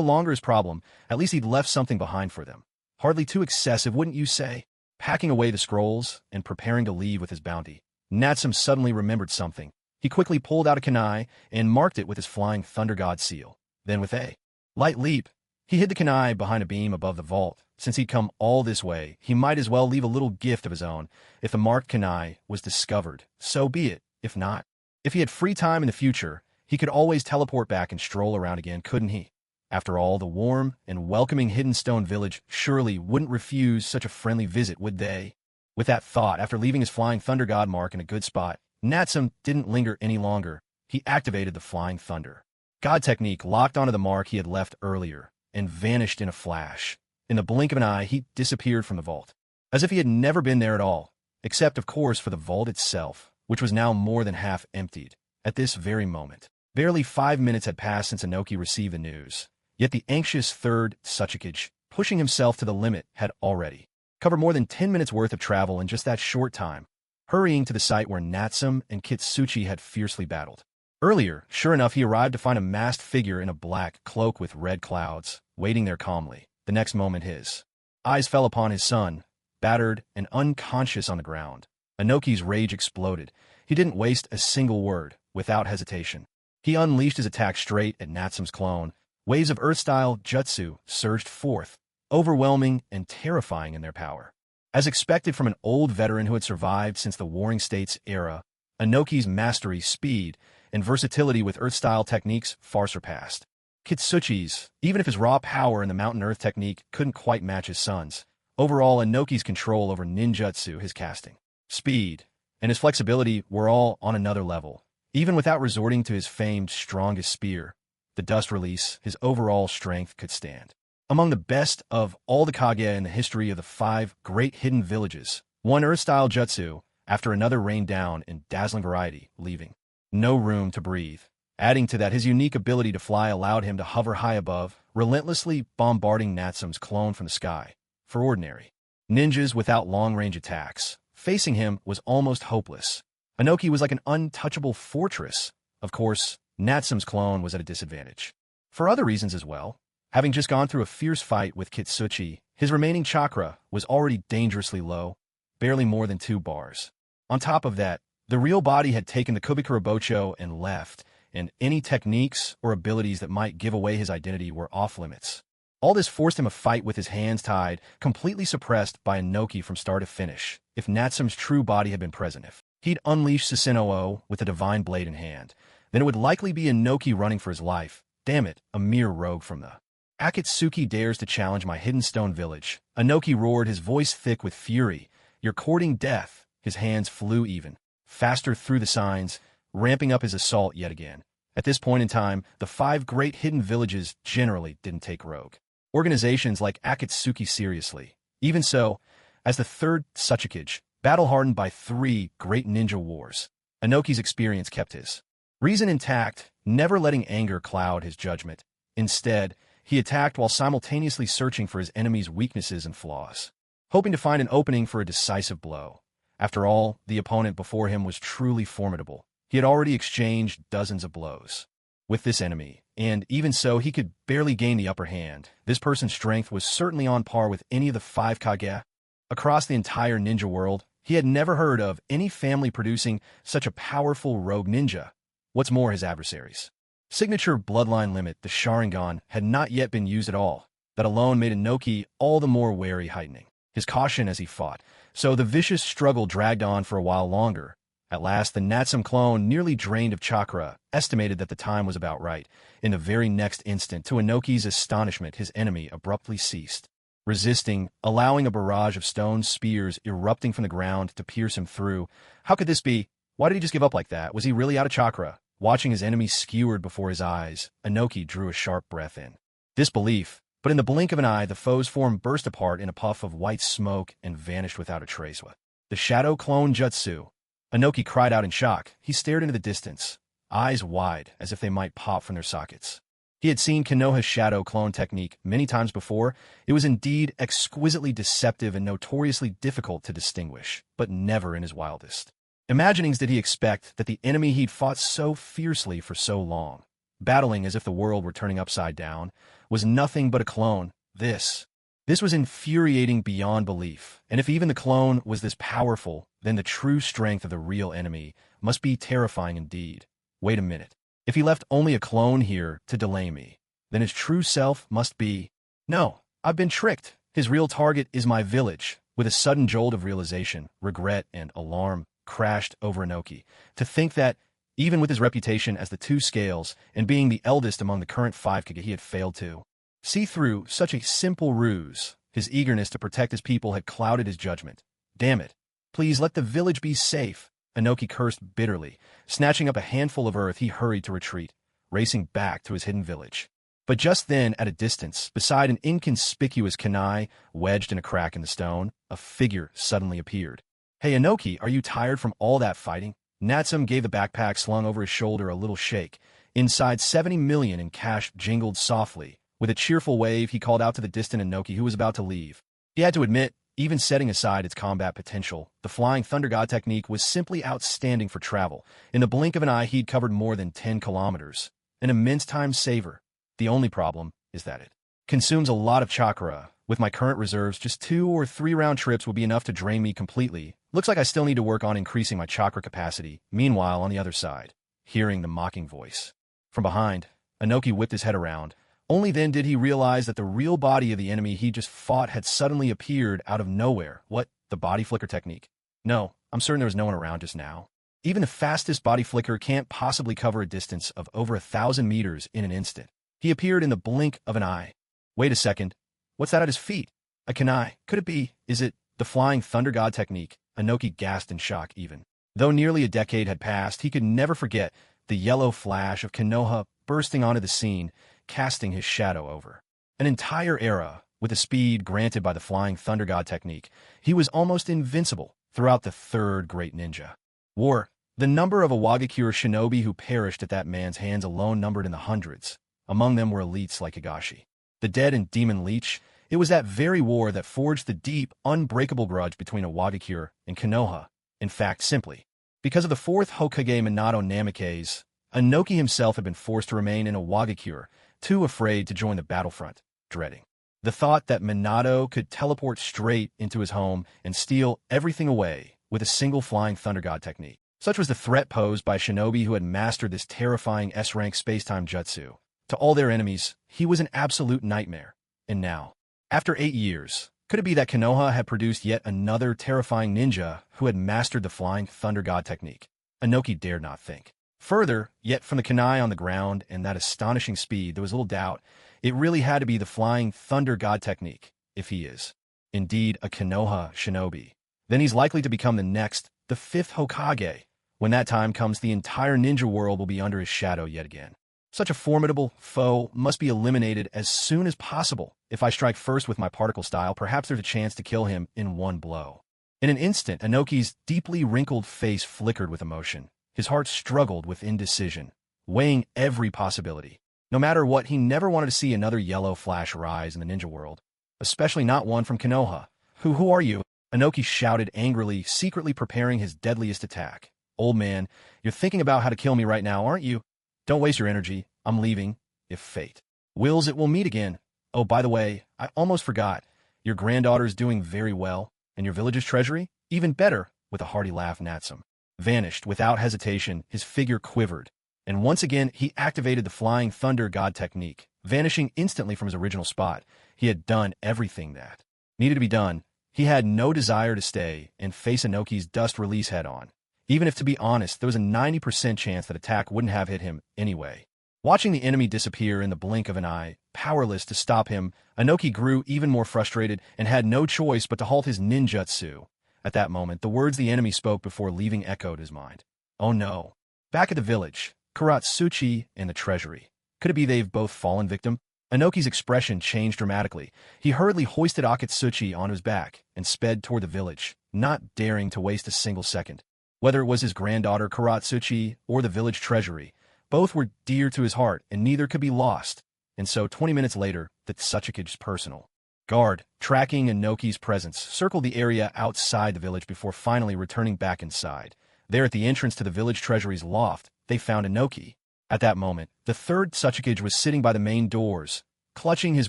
longer his problem. At least he'd left something behind for them. Hardly too excessive, wouldn't you say? Packing away the scrolls and preparing to leave with his bounty, Natsum suddenly remembered something. He quickly pulled out a kunai and marked it with his flying thunder god seal. Then with a light leap, he hid the kunai behind a beam above the vault. Since he'd come all this way, he might as well leave a little gift of his own. If the marked kunai was discovered, so be it. If not, if he had free time in the future, he could always teleport back and stroll around again, couldn't he? After all, the warm and welcoming hidden stone village surely wouldn't refuse such a friendly visit, would they? With that thought, after leaving his flying thunder god mark in a good spot, Natsum didn't linger any longer. He activated the flying thunder god technique, locked onto the mark he had left earlier, and vanished in a flash. In the blink of an eye, he disappeared from the vault, as if he had never been there at all, except, of course, for the vault itself, which was now more than half emptied. At this very moment, barely 5 minutes had passed since Inoki received the news, yet the anxious third Tsuchikage, pushing himself to the limit, had already covered more than 10 minutes worth of travel in just that short time, hurrying to the site where Natsum and Kitsuchi had fiercely battled. Earlier, sure enough, he arrived to find a masked figure in a black cloak with red clouds, waiting there calmly. The next moment his eyes fell upon his son, battered and unconscious on the ground. Inoki's rage exploded. He didn't waste a single word, without hesitation. He unleashed his attack straight at Natsume's clone. Waves of Earth-style jutsu surged forth, overwhelming and terrifying in their power. As expected from an old veteran who had survived since the Warring States era, Inoki's mastery, speed, and versatility with Earth-style techniques far surpassed Kitsuchi's. Even if his raw power and the Mountain Earth technique couldn't quite match his son's, overall Inoki's control over ninjutsu, his casting, speed, and his flexibility were all on another level. Even without resorting to his famed strongest spear, the dust release, his overall strength could stand among the best of all the Kage in the history of the 5 great hidden villages. One Earth-style jutsu after another rained down in dazzling variety, leaving no room to breathe. Adding to that, his unique ability to fly allowed him to hover high above, relentlessly bombarding Natsume's clone from the sky. For ordinary ninjas without long-range attacks, facing him was almost hopeless. Inoki was like an untouchable fortress. Of course, Natsume's clone was at a disadvantage. For other reasons as well. Having just gone through a fierce fight with Kitsuchi, his remaining chakra was already dangerously low, barely more than 2 bars. On top of that, the real body had taken the Kubikurabocho and left, and any techniques or abilities that might give away his identity were off limits. All this forced him a fight with his hands tied, completely suppressed by Inoki from start to finish. If Natsume's true body had been present, if he'd unleashed Susanoo with a divine blade in hand, then it would likely be Inoki running for his life. Damn it, a mere rogue from the Akatsuki dares to challenge my hidden stone village. Inoki roared, his voice thick with fury. You're courting death. His hands flew even faster through the signs, ramping up his assault yet again. At this point in time, the 5 great hidden villages generally didn't take rogue organizations like Akatsuki seriously. Even so, as the 3rd Suchikage, battle-hardened by 3 great ninja wars, Inoki's experience kept his reason intact, never letting anger cloud his judgment. Instead, he attacked while simultaneously searching for his enemy's weaknesses and flaws, hoping to find an opening for a decisive blow. After all, the opponent before him was truly formidable. He had already exchanged dozens of blows with this enemy, and even so, he could barely gain the upper hand. This person's strength was certainly on par with any of the 5 Kage. Across the entire ninja world, he had never heard of any family producing such a powerful rogue ninja. What's more, his adversaries' signature bloodline limit, the Sharingan, had not yet been used at all. That alone made Inoki all the more wary, heightening his caution as he fought. So the vicious struggle dragged on for a while longer. At last, the Natsume clone, nearly drained of chakra, estimated that the time was about right. In the very next instant, to Inoki's astonishment, his enemy abruptly ceased resisting, allowing a barrage of stone spears erupting from the ground to pierce him through. How could this be? Why did he just give up like that? Was he really out of chakra? Watching his enemy skewered before his eyes, Inoki drew a sharp breath in disbelief. But in the blink of an eye, the foe's form burst apart in a puff of white smoke and vanished without a trace. The Shadow Clone Jutsu. Inoki cried out in shock. He stared into the distance, eyes wide as if they might pop from their sockets. He had seen Konoha's shadow clone technique many times before. It was indeed exquisitely deceptive and notoriously difficult to distinguish, but never in his wildest imaginings did he expect that the enemy he'd fought so fiercely for so long, battling as if the world were turning upside down, was nothing but a clone. This was infuriating beyond belief, and if even the clone was this powerful, then the true strength of the real enemy must be terrifying indeed. Wait a minute. If he left only a clone here to delay me, then his true self must be... No, I've been tricked. His real target is my village. With a sudden jolt of realization, regret, and alarm crashed over Inoki. To think that, even with his reputation as the two scales and being the eldest among the current 5 Kage, he had failed to see through such a simple ruse. His eagerness to protect his people had clouded his judgment. Damn it. Please let the village be safe. Inoki cursed bitterly. Snatching up a handful of earth, he hurried to retreat, racing back to his hidden village. But just then, at a distance, beside an inconspicuous kunai wedged in a crack in the stone, a figure suddenly appeared. Hey Inoki, are you tired from all that fighting? Natsume gave the backpack slung over his shoulder a little shake. Inside 70 million in cash jingled softly. With a cheerful wave, he called out to the distant Inoki, who was about to leave. He had to admit, even setting aside its combat potential, the Flying Thunder God technique was simply outstanding for travel. In the blink of an eye, he'd covered more than 10 kilometers. An immense time saver. The only problem is that it consumes a lot of chakra. With my current reserves, just 2 or 3 round trips will be enough to drain me completely. Looks like I still need to work on increasing my chakra capacity. Meanwhile, on the other side, hearing the mocking voice. From behind, Inoki whipped his head around. Only then did he realize that the real body of the enemy he just fought had suddenly appeared out of nowhere. What? The body flicker technique? No, I'm certain there was no one around just now. Even the fastest body flicker can't possibly cover a distance of over 1,000 meters in an instant. He appeared in the blink of an eye. Wait a second. What's that at his feet? A kunai. Could it be? Is it the flying thunder god technique? Inoki gasped in shock even. Though nearly a decade had passed, he could never forget the yellow flash of Konoha bursting onto the scene, casting his shadow over an entire era. With the speed granted by the flying thunder god technique, he was almost invincible throughout the third great ninja war. The number of Awagakure shinobi who perished at that man's hands alone numbered in the hundreds. Among them were elites like Higashi, the dead and demon leech. It was that very war that forged the deep, unbreakable grudge between Awagakure and Konoha. In fact, simply because of the fourth Hokage Minato Namikaze, Inoki himself had been forced to remain in Awagakure, too afraid to join the battlefront, dreading the thought that Minato could teleport straight into his home and steal everything away with a single flying thunder god technique. Such was the threat posed by shinobi who had mastered this terrifying S-rank space-time jutsu. To all their enemies, he was an absolute nightmare. And now, after 8 years, could it be that Konoha had produced yet another terrifying ninja who had mastered the flying thunder god technique? Inoki dared not think further, yet from the kunai on the ground and that astonishing speed, there was little doubt it really had to be the flying thunder god technique. If he is indeed a Konoha shinobi, then he's likely to become the fifth Hokage. When that time comes, the entire ninja world will be under his shadow yet again. Such a formidable foe must be eliminated as soon as possible. If I strike first with my particle style, perhaps there's a chance to kill him in one blow. In an instant, Inoki's deeply wrinkled face flickered with emotion. His heart struggled with indecision, weighing every possibility. No matter what, he never wanted to see another yellow flash rise in the ninja world, especially not one from Konoha. Who are you? Inoki shouted angrily, secretly preparing his deadliest attack. Old man, you're thinking about how to kill me right now, aren't you? Don't waste your energy. I'm leaving. If fate wills it, we'll meet again. Oh, by the way, I almost forgot. Your granddaughter's doing very well, and your village's treasury? Even better. With a hearty laugh, Natsum vanished without hesitation. His figure quivered, and once again he activated the flying thunder god technique, vanishing instantly from his original spot. He had done everything that needed to be done. He had no desire to stay and face Inoki's dust release head-on, even if, to be honest, there was a 90% chance that attack wouldn't have hit him anyway. Watching the enemy disappear in the blink of an eye, powerless to stop him, Inoki grew even more frustrated and had no choice but to halt his ninjutsu. At that moment, the words the enemy spoke before leaving echoed his mind. Oh no. Back at the village, Kuratsuchi and the treasury. Could it be they've both fallen victim? Inoki's expression changed dramatically. He hurriedly hoisted Akatsuchi onto his back and sped toward the village, not daring to waste a single second. Whether it was his granddaughter Kuratsuchi or the village treasury, both were dear to his heart and neither could be lost. And so 20 minutes later, the Tsuchikige's personal guard, tracking Inoki's presence, circled the area outside the village before finally returning back inside. There at the entrance to the village treasury's loft, they found Inoki. At that moment, the third Tsuchikige was sitting by the main doors, clutching his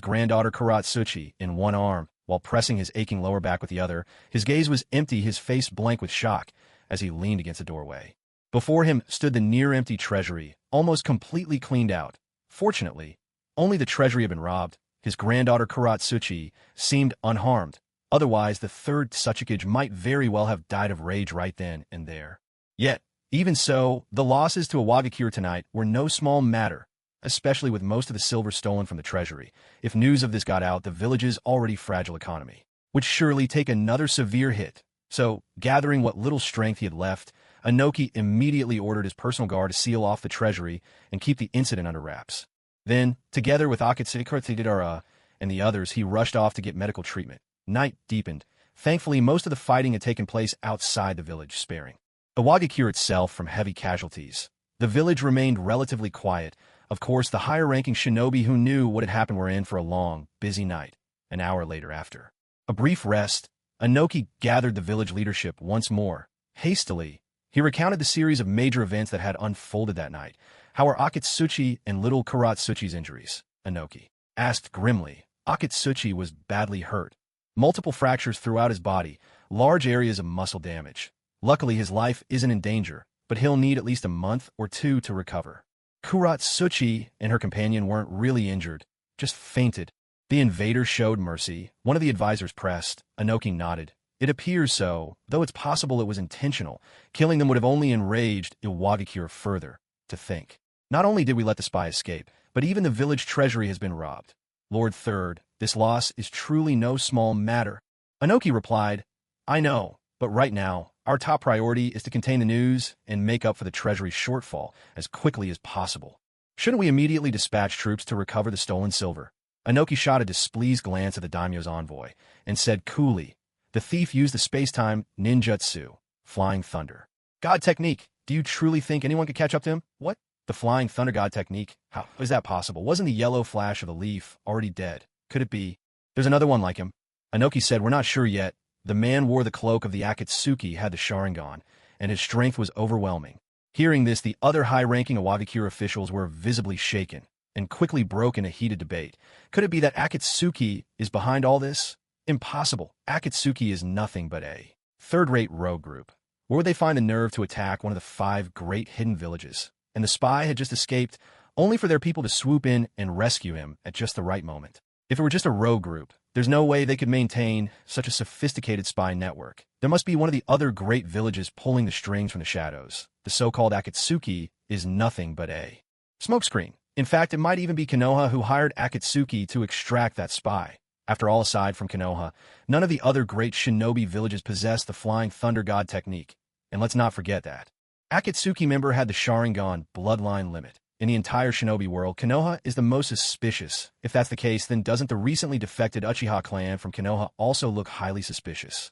granddaughter Kuratsuchi in one arm while pressing his aching lower back with the other. His gaze was empty, his face blank with shock as he leaned against the doorway. Before him stood the near-empty treasury, almost completely cleaned out. Fortunately, only the treasury had been robbed. His granddaughter Kuratsuchi seemed unharmed. Otherwise, the third Tsuchikige might very well have died of rage right then and there. Yet, even so, the losses to Awagakure tonight were no small matter, especially with most of the silver stolen from the treasury. If news of this got out, the village's already fragile economy would surely take another severe hit. So, gathering what little strength he had left, Inoki immediately ordered his personal guard to seal off the treasury and keep the incident under wraps. Then, together with Akatsuki and the others, he rushed off to get medical treatment. Night deepened. Thankfully, most of the fighting had taken place outside the village, sparing Awagakure itself from heavy casualties. The village remained relatively quiet. Of course, the higher-ranking shinobi who knew what had happened were in for a long, busy night. An hour later, after a brief rest, Inoki gathered the village leadership once more. Hastily, he recounted the series of major events that had unfolded that night. How are Akatsuchi and little Kuratsuchi's injuries? Inoki asked grimly. Akatsuchi was badly hurt. multiple fractures throughout his body, large areas of muscle damage. Luckily, his life isn't in danger, but he'll need at least a month or two to recover. Kuratsuchi and her companion weren't really injured, just fainted. The invader showed mercy. One of the advisors pressed. Inoki nodded. It appears so, though it's possible it was intentional. Killing them would have only enraged Iwagakure further. To think. Not only did we let the spy escape, but even the village treasury has been robbed. Lord Third, this loss is truly no small matter. Inoki replied, I know, but right now, our top priority is to contain the news and make up for the treasury shortfall as quickly as possible. Shouldn't we immediately dispatch troops to recover the stolen silver? Inoki shot a displeased glance at the daimyo's envoy and said coolly, the thief used the space-time ninjutsu, flying thunder. God technique. Do you truly think anyone could catch up to him? What? The flying thunder god technique? How is that possible? Wasn't the yellow flash of the leaf already dead? Could it be? There's another one like him. Inoki said, we're not sure yet. The man wore the cloak of the Akatsuki, had the Sharingan, and his strength was overwhelming. Hearing this, the other high-ranking Iwagakure officials were visibly shaken and quickly broke in a heated debate. Could it be that Akatsuki is behind all this? Impossible. Akatsuki is nothing but a third-rate rogue group. Where would they find the nerve to attack one of the 5 great hidden villages? And the spy had just escaped, only for their people to swoop in and rescue him at just the right moment. If it were just a rogue group, there's no way they could maintain such a sophisticated spy network. There must be one of the other great villages pulling the strings from the shadows. The so-called Akatsuki is nothing but a smokescreen. In fact, it might even be Konoha who hired Akatsuki to extract that spy. After all, aside from Konoha, none of the other great shinobi villages possess the flying thunder god technique. And let's not forget that Akatsuki member had the Sharingan bloodline limit. In the entire shinobi world, Konoha is the most suspicious. If that's the case, then doesn't the recently defected Uchiha clan from Konoha also look highly suspicious?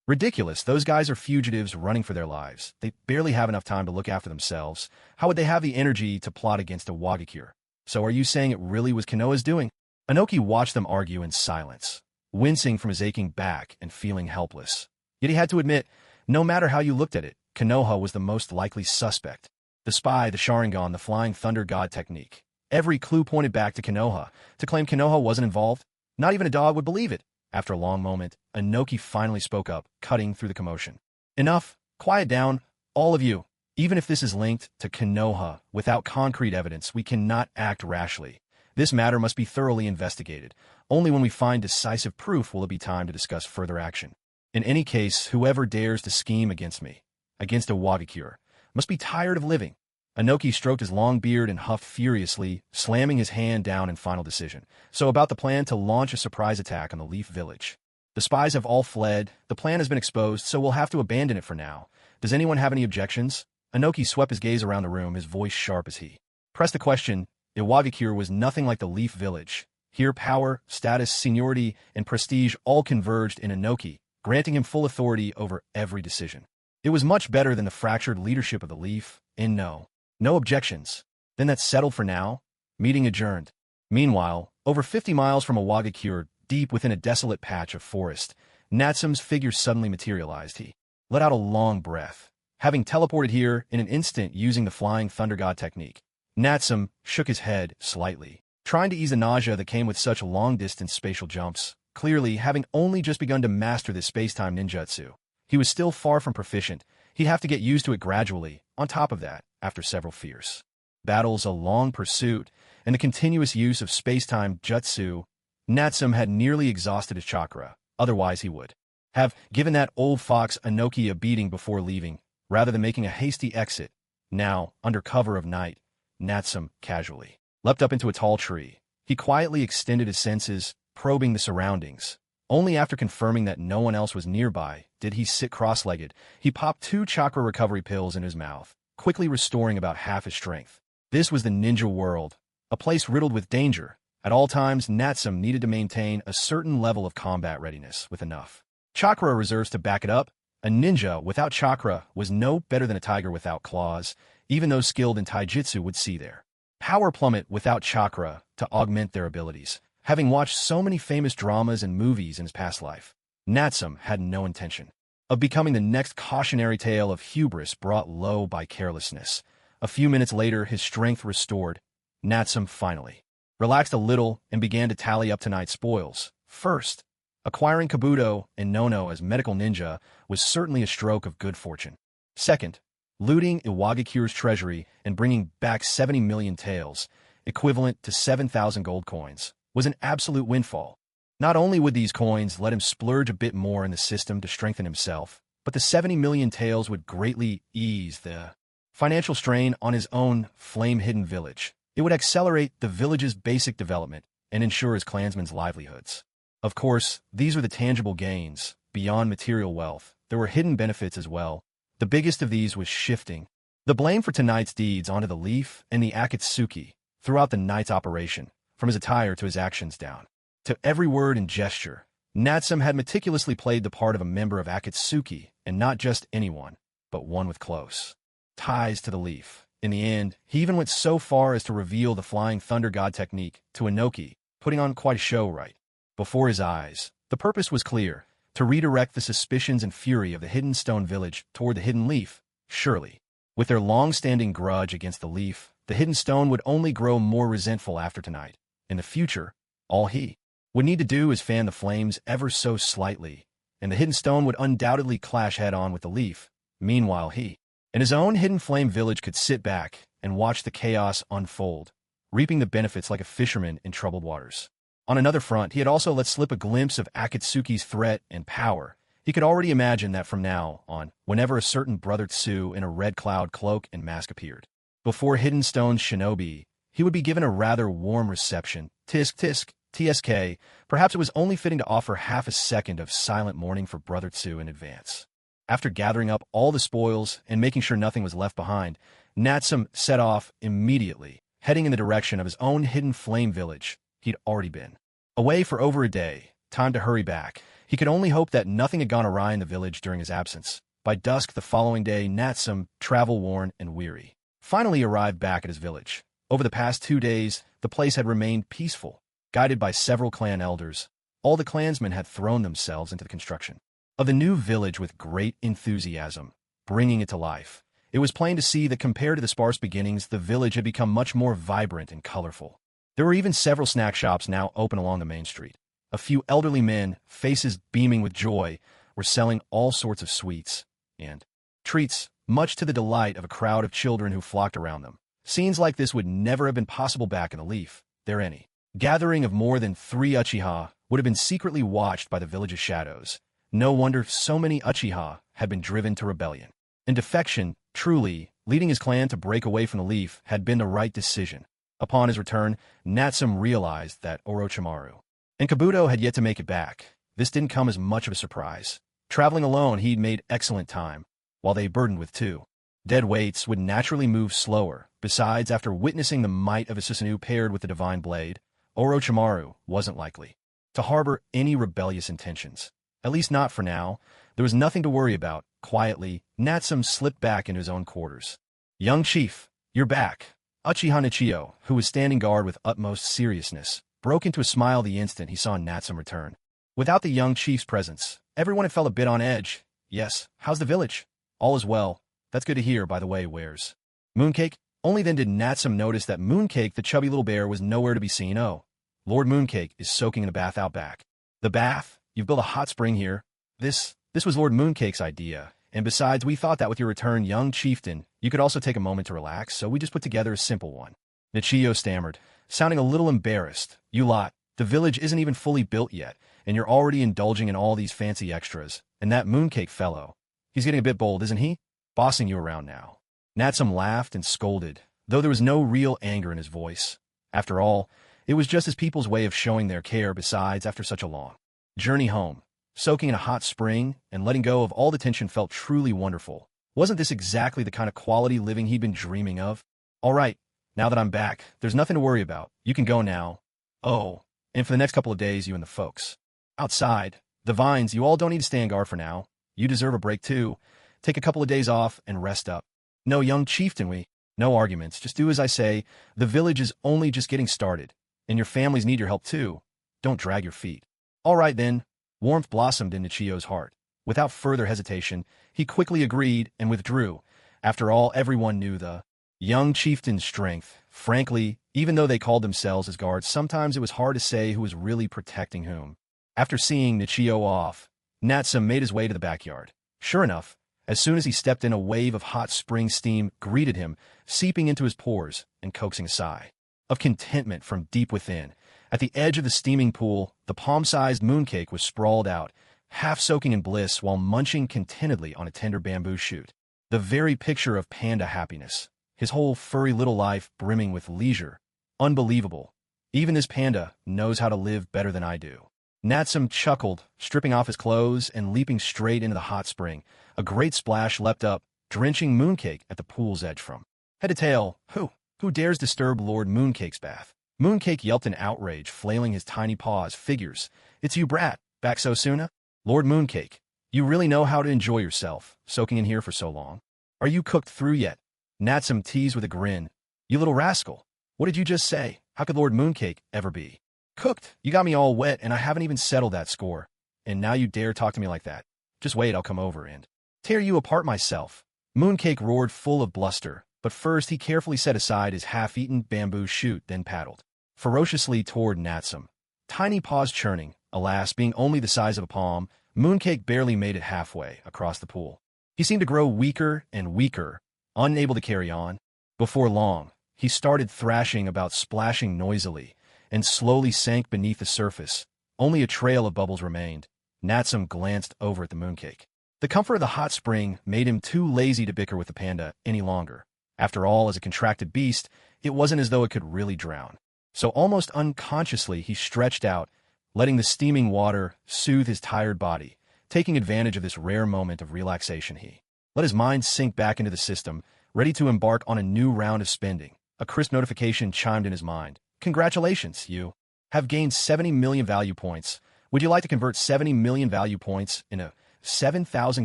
Ridiculous. Those guys are fugitives running for their lives. They barely have enough time to look after themselves. How would they have the energy to plot against a Iwagakure? So are you saying it really was Konoha's doing? Inoki watched them argue in silence, wincing from his aching back and feeling helpless. Yet he had to admit, no matter how you looked at it, Konoha was the most likely suspect. The spy, the Sharingan, the flying thunder god technique. Every clue pointed back to Konoha. To claim Konoha wasn't involved, not even a dog would believe it. After a long moment, Inoki finally spoke up, cutting through the commotion. Enough. Quiet down, all of you. Even if this is linked to Konoha, without concrete evidence, we cannot act rashly. This matter must be thoroughly investigated. Only when we find decisive proof will it be time to discuss further action. In any case, whoever dares to scheme against me, against a Iwagakure, must be tired of living. Inoki stroked his long beard and huffed furiously, slamming his hand down in final decision. So about the plan to launch a surprise attack on the Leaf Village. The spies have all fled, the plan has been exposed, so we'll have to abandon it for now. Does anyone have any objections? Inoki swept his gaze around the room, his voice sharp as he pressed the question. Iwagakure was nothing like the Leaf Village. Here power, status, seniority, and prestige all converged in Inoki, granting him full authority over every decision. It was much better than the fractured leadership of the Leaf, and no objections. Then that's settled for now. Meeting adjourned. Meanwhile, over 50 miles from Iwagakure, deep within a desolate patch of forest, Natsume's figure suddenly materialized. He let out a long breath. Having teleported here in an instant using the flying thunder god technique, Natsume shook his head slightly, trying to ease the nausea that came with such long-distance spatial jumps. Clearly, having only just begun to master this space-time ninjutsu, he was still far from proficient. He'd have to get used to it gradually. On top of that, after several fierce battles, a long pursuit, and the continuous use of space-time jutsu, Natsume had nearly exhausted his chakra. Otherwise, he would have given that old fox Inoki a beating before leaving, rather than making a hasty exit. Now, under cover of night, Natsume casually leapt up into a tall tree. He quietly extended his senses, probing the surroundings. Only after confirming that no one else was nearby did he sit cross-legged. He popped 2 chakra recovery pills in his mouth, quickly restoring about half his strength. This was the ninja world, a place riddled with danger. At all times, Natsume needed to maintain a certain level of combat readiness with enough chakra reserves to back it up. A ninja without chakra was no better than a tiger without claws. Even those skilled in taijutsu would see their power plummet without chakra to augment their abilities. Having watched so many famous dramas and movies in his past life, Natsume had no intention of becoming the next cautionary tale of hubris brought low by carelessness. A few minutes later, his strength restored. Natsume finally relaxed a little and began to tally up tonight's spoils. First, Acquiring Kabuto and Nono as medical ninja was certainly a stroke of good fortune. Second, looting Iwagakure's treasury and bringing back 70 million taels, equivalent to 7,000 gold coins, was an absolute windfall. Not only would these coins let him splurge a bit more in the system to strengthen himself, but the 70 million taels would greatly ease the financial strain on his own flame-hidden village. It would accelerate the village's basic development and ensure his clansmen's livelihoods. Of course, these were the tangible gains. Beyond material wealth, there were hidden benefits as well. The biggest of these was shifting the blame for tonight's deeds onto the Leaf and the Akatsuki throughout the night's operation, from his attire to his actions down to every word and gesture. Natsum had meticulously played the part of a member of Akatsuki, and not just anyone, but one with close ties to the Leaf. In the end, he even went so far as to reveal the Flying Thunder God technique to Inoki, putting on quite a show right before his eyes. The purpose was clear: to redirect the suspicions and fury of the Hidden Stone Village toward the Hidden Leaf. Surely, with their long-standing grudge against the Leaf, the Hidden Stone would only grow more resentful after tonight. In the future, all he would need to do is fan the flames ever so slightly, and the Hidden Stone would undoubtedly clash head-on with the Leaf. Meanwhile, he and his own Hidden Flame Village could sit back and watch the chaos unfold, reaping the benefits like a fisherman in troubled waters. On another front, he had also let slip a glimpse of Akatsuki's threat and power. He could already imagine that from now on, whenever a certain Brother Tsu in a red cloud cloak and mask appeared before Hidden Stone's shinobi, he would be given a rather warm reception. Tisk tisk, TSK. Perhaps it was only fitting to offer half a second of silent mourning for Brother Tsu in advance. After gathering up all the spoils and making sure nothing was left behind, Natsum set off immediately, heading in the direction of his own Hidden Flame Village. He'd already been away for over a day. Time to hurry back. He could only hope that nothing had gone awry in the village during his absence. By dusk the following day, Natsum, travel-worn and weary, finally arrived back at his village. Over the past 2 days, the place had remained peaceful. Guided by several clan elders, all the clansmen had thrown themselves into the construction of the new village with great enthusiasm, bringing it to life. It was plain to see that compared to the sparse beginnings, the village had become much more vibrant and colorful. There were even several snack shops now open along the main street. A few elderly men, faces beaming with joy, were selling all sorts of sweets and treats, much to the delight of a crowd of children who flocked around them. Scenes like this would never have been possible back in the Leaf. Any gathering of more than 3 Uchiha would have been secretly watched by the village's shadows. No wonder so many Uchiha had been driven to rebellion and defection. Truly, leading his clan to break away from the Leaf had been the right decision. Upon his return, Natsum realized that Orochimaru and Kabuto had yet to make it back. This didn't come as much of a surprise. Traveling alone, he'd made excellent time, while they burdened with 2 dead weights would naturally move slower. Besides, after witnessing the might of a Susanoo paired with the Divine Blade, Orochimaru wasn't likely to harbor any rebellious intentions. At least not for now. There was nothing to worry about. Quietly, Natsum slipped back into his own quarters. "Young chief, you're back." Uchiha Nichio, who was standing guard with utmost seriousness, broke into a smile the instant he saw Natsum return. Without the young chief's presence, everyone had felt a bit on edge. "Yes, how's the village?" "All is well. That's good to hear, by the way. Where's Mooncake?" Only then did Natsum notice that Mooncake, the chubby little bear, was nowhere to be seen. "Oh, Lord Mooncake is soaking in the bath out back." "The bath? You've built a hot spring here?" This was Lord Mooncake's idea, and besides, we thought that with your return, young chieftain, you could also take a moment to relax, so we just put together a simple one." Nichio stammered, sounding a little embarrassed. "You lot, the village isn't even fully built yet, and you're already indulging in all these fancy extras. And that Mooncake fellow, he's getting a bit bold, isn't he? Bossing you around now." Natsum laughed and scolded, though there was no real anger in his voice. After all, it was just his people's way of showing their care. Besides, after such a long journey home, soaking in a hot spring and letting go of all the tension felt truly wonderful. Wasn't this exactly the kind of quality living he'd been dreaming of? "All right, now that I'm back, there's nothing to worry about. You can go now. Oh, and for the next couple of days, you and the folks outside, the vines, you all don't need to stand guard for now. You deserve a break too. Take a couple of days off and rest up." "No, young chieftain, no arguments. Just do as I say. The village is only just getting started, and your families need your help too. Don't drag your feet." "All right then." Warmth blossomed in Nichio's heart. Without further hesitation, he quickly agreed and withdrew. After all, everyone knew the young chieftain's strength. Frankly, even though they called themselves his guards, sometimes it was hard to say who was really protecting whom. After seeing Nichio off, Natsum made his way to the backyard. Sure enough, as soon as he stepped in, a wave of hot spring steam greeted him, seeping into his pores and coaxing a sigh of contentment from deep within. At the edge of the steaming pool, the palm-sized mooncake was sprawled out, half soaking in bliss while munching contentedly on a tender bamboo shoot. The very picture of panda happiness, his whole furry little life brimming with leisure. Unbelievable. Even this panda knows how to live better than I do. Natsum chuckled, stripping off his clothes and leaping straight into the hot spring. A great splash leapt up, drenching Mooncake at the pool's edge from head to tail. Who dares disturb Lord Mooncake's bath? Mooncake yelped in outrage, flailing his tiny paws. Figures. It's you, brat. Back so soon? Lord Mooncake, you really know how to enjoy yourself, soaking in here for so long. Are you cooked through yet? Natsum teased with a grin. You little rascal. What did you just say? How could Lord Mooncake ever be cooked? You got me all wet, and I haven't even settled that score. And now you dare talk to me like that. Just wait, I'll come over and tear you apart myself. Mooncake roared, full of bluster, but first he carefully set aside his half-eaten bamboo shoot, then paddled ferociously toward Natsum. Tiny paws churning, alas, being only the size of a palm, Mooncake barely made it halfway across the pool. He seemed to grow weaker and weaker, unable to carry on. Before long, he started thrashing about, splashing noisily, and slowly sank beneath the surface. Only a trail of bubbles remained. Natsum glanced over at the Mooncake. The comfort of the hot spring made him too lazy to bicker with the panda any longer. After all, as a contracted beast, it wasn't as though it could really drown. So almost unconsciously, he stretched out, letting the steaming water soothe his tired body. Taking advantage of this rare moment of relaxation, he let his mind sink back into the system, ready to embark on a new round of spending. A crisp notification chimed in his mind. Congratulations, you have gained 70 million value points. Would you like to convert 70 million value points into 7,000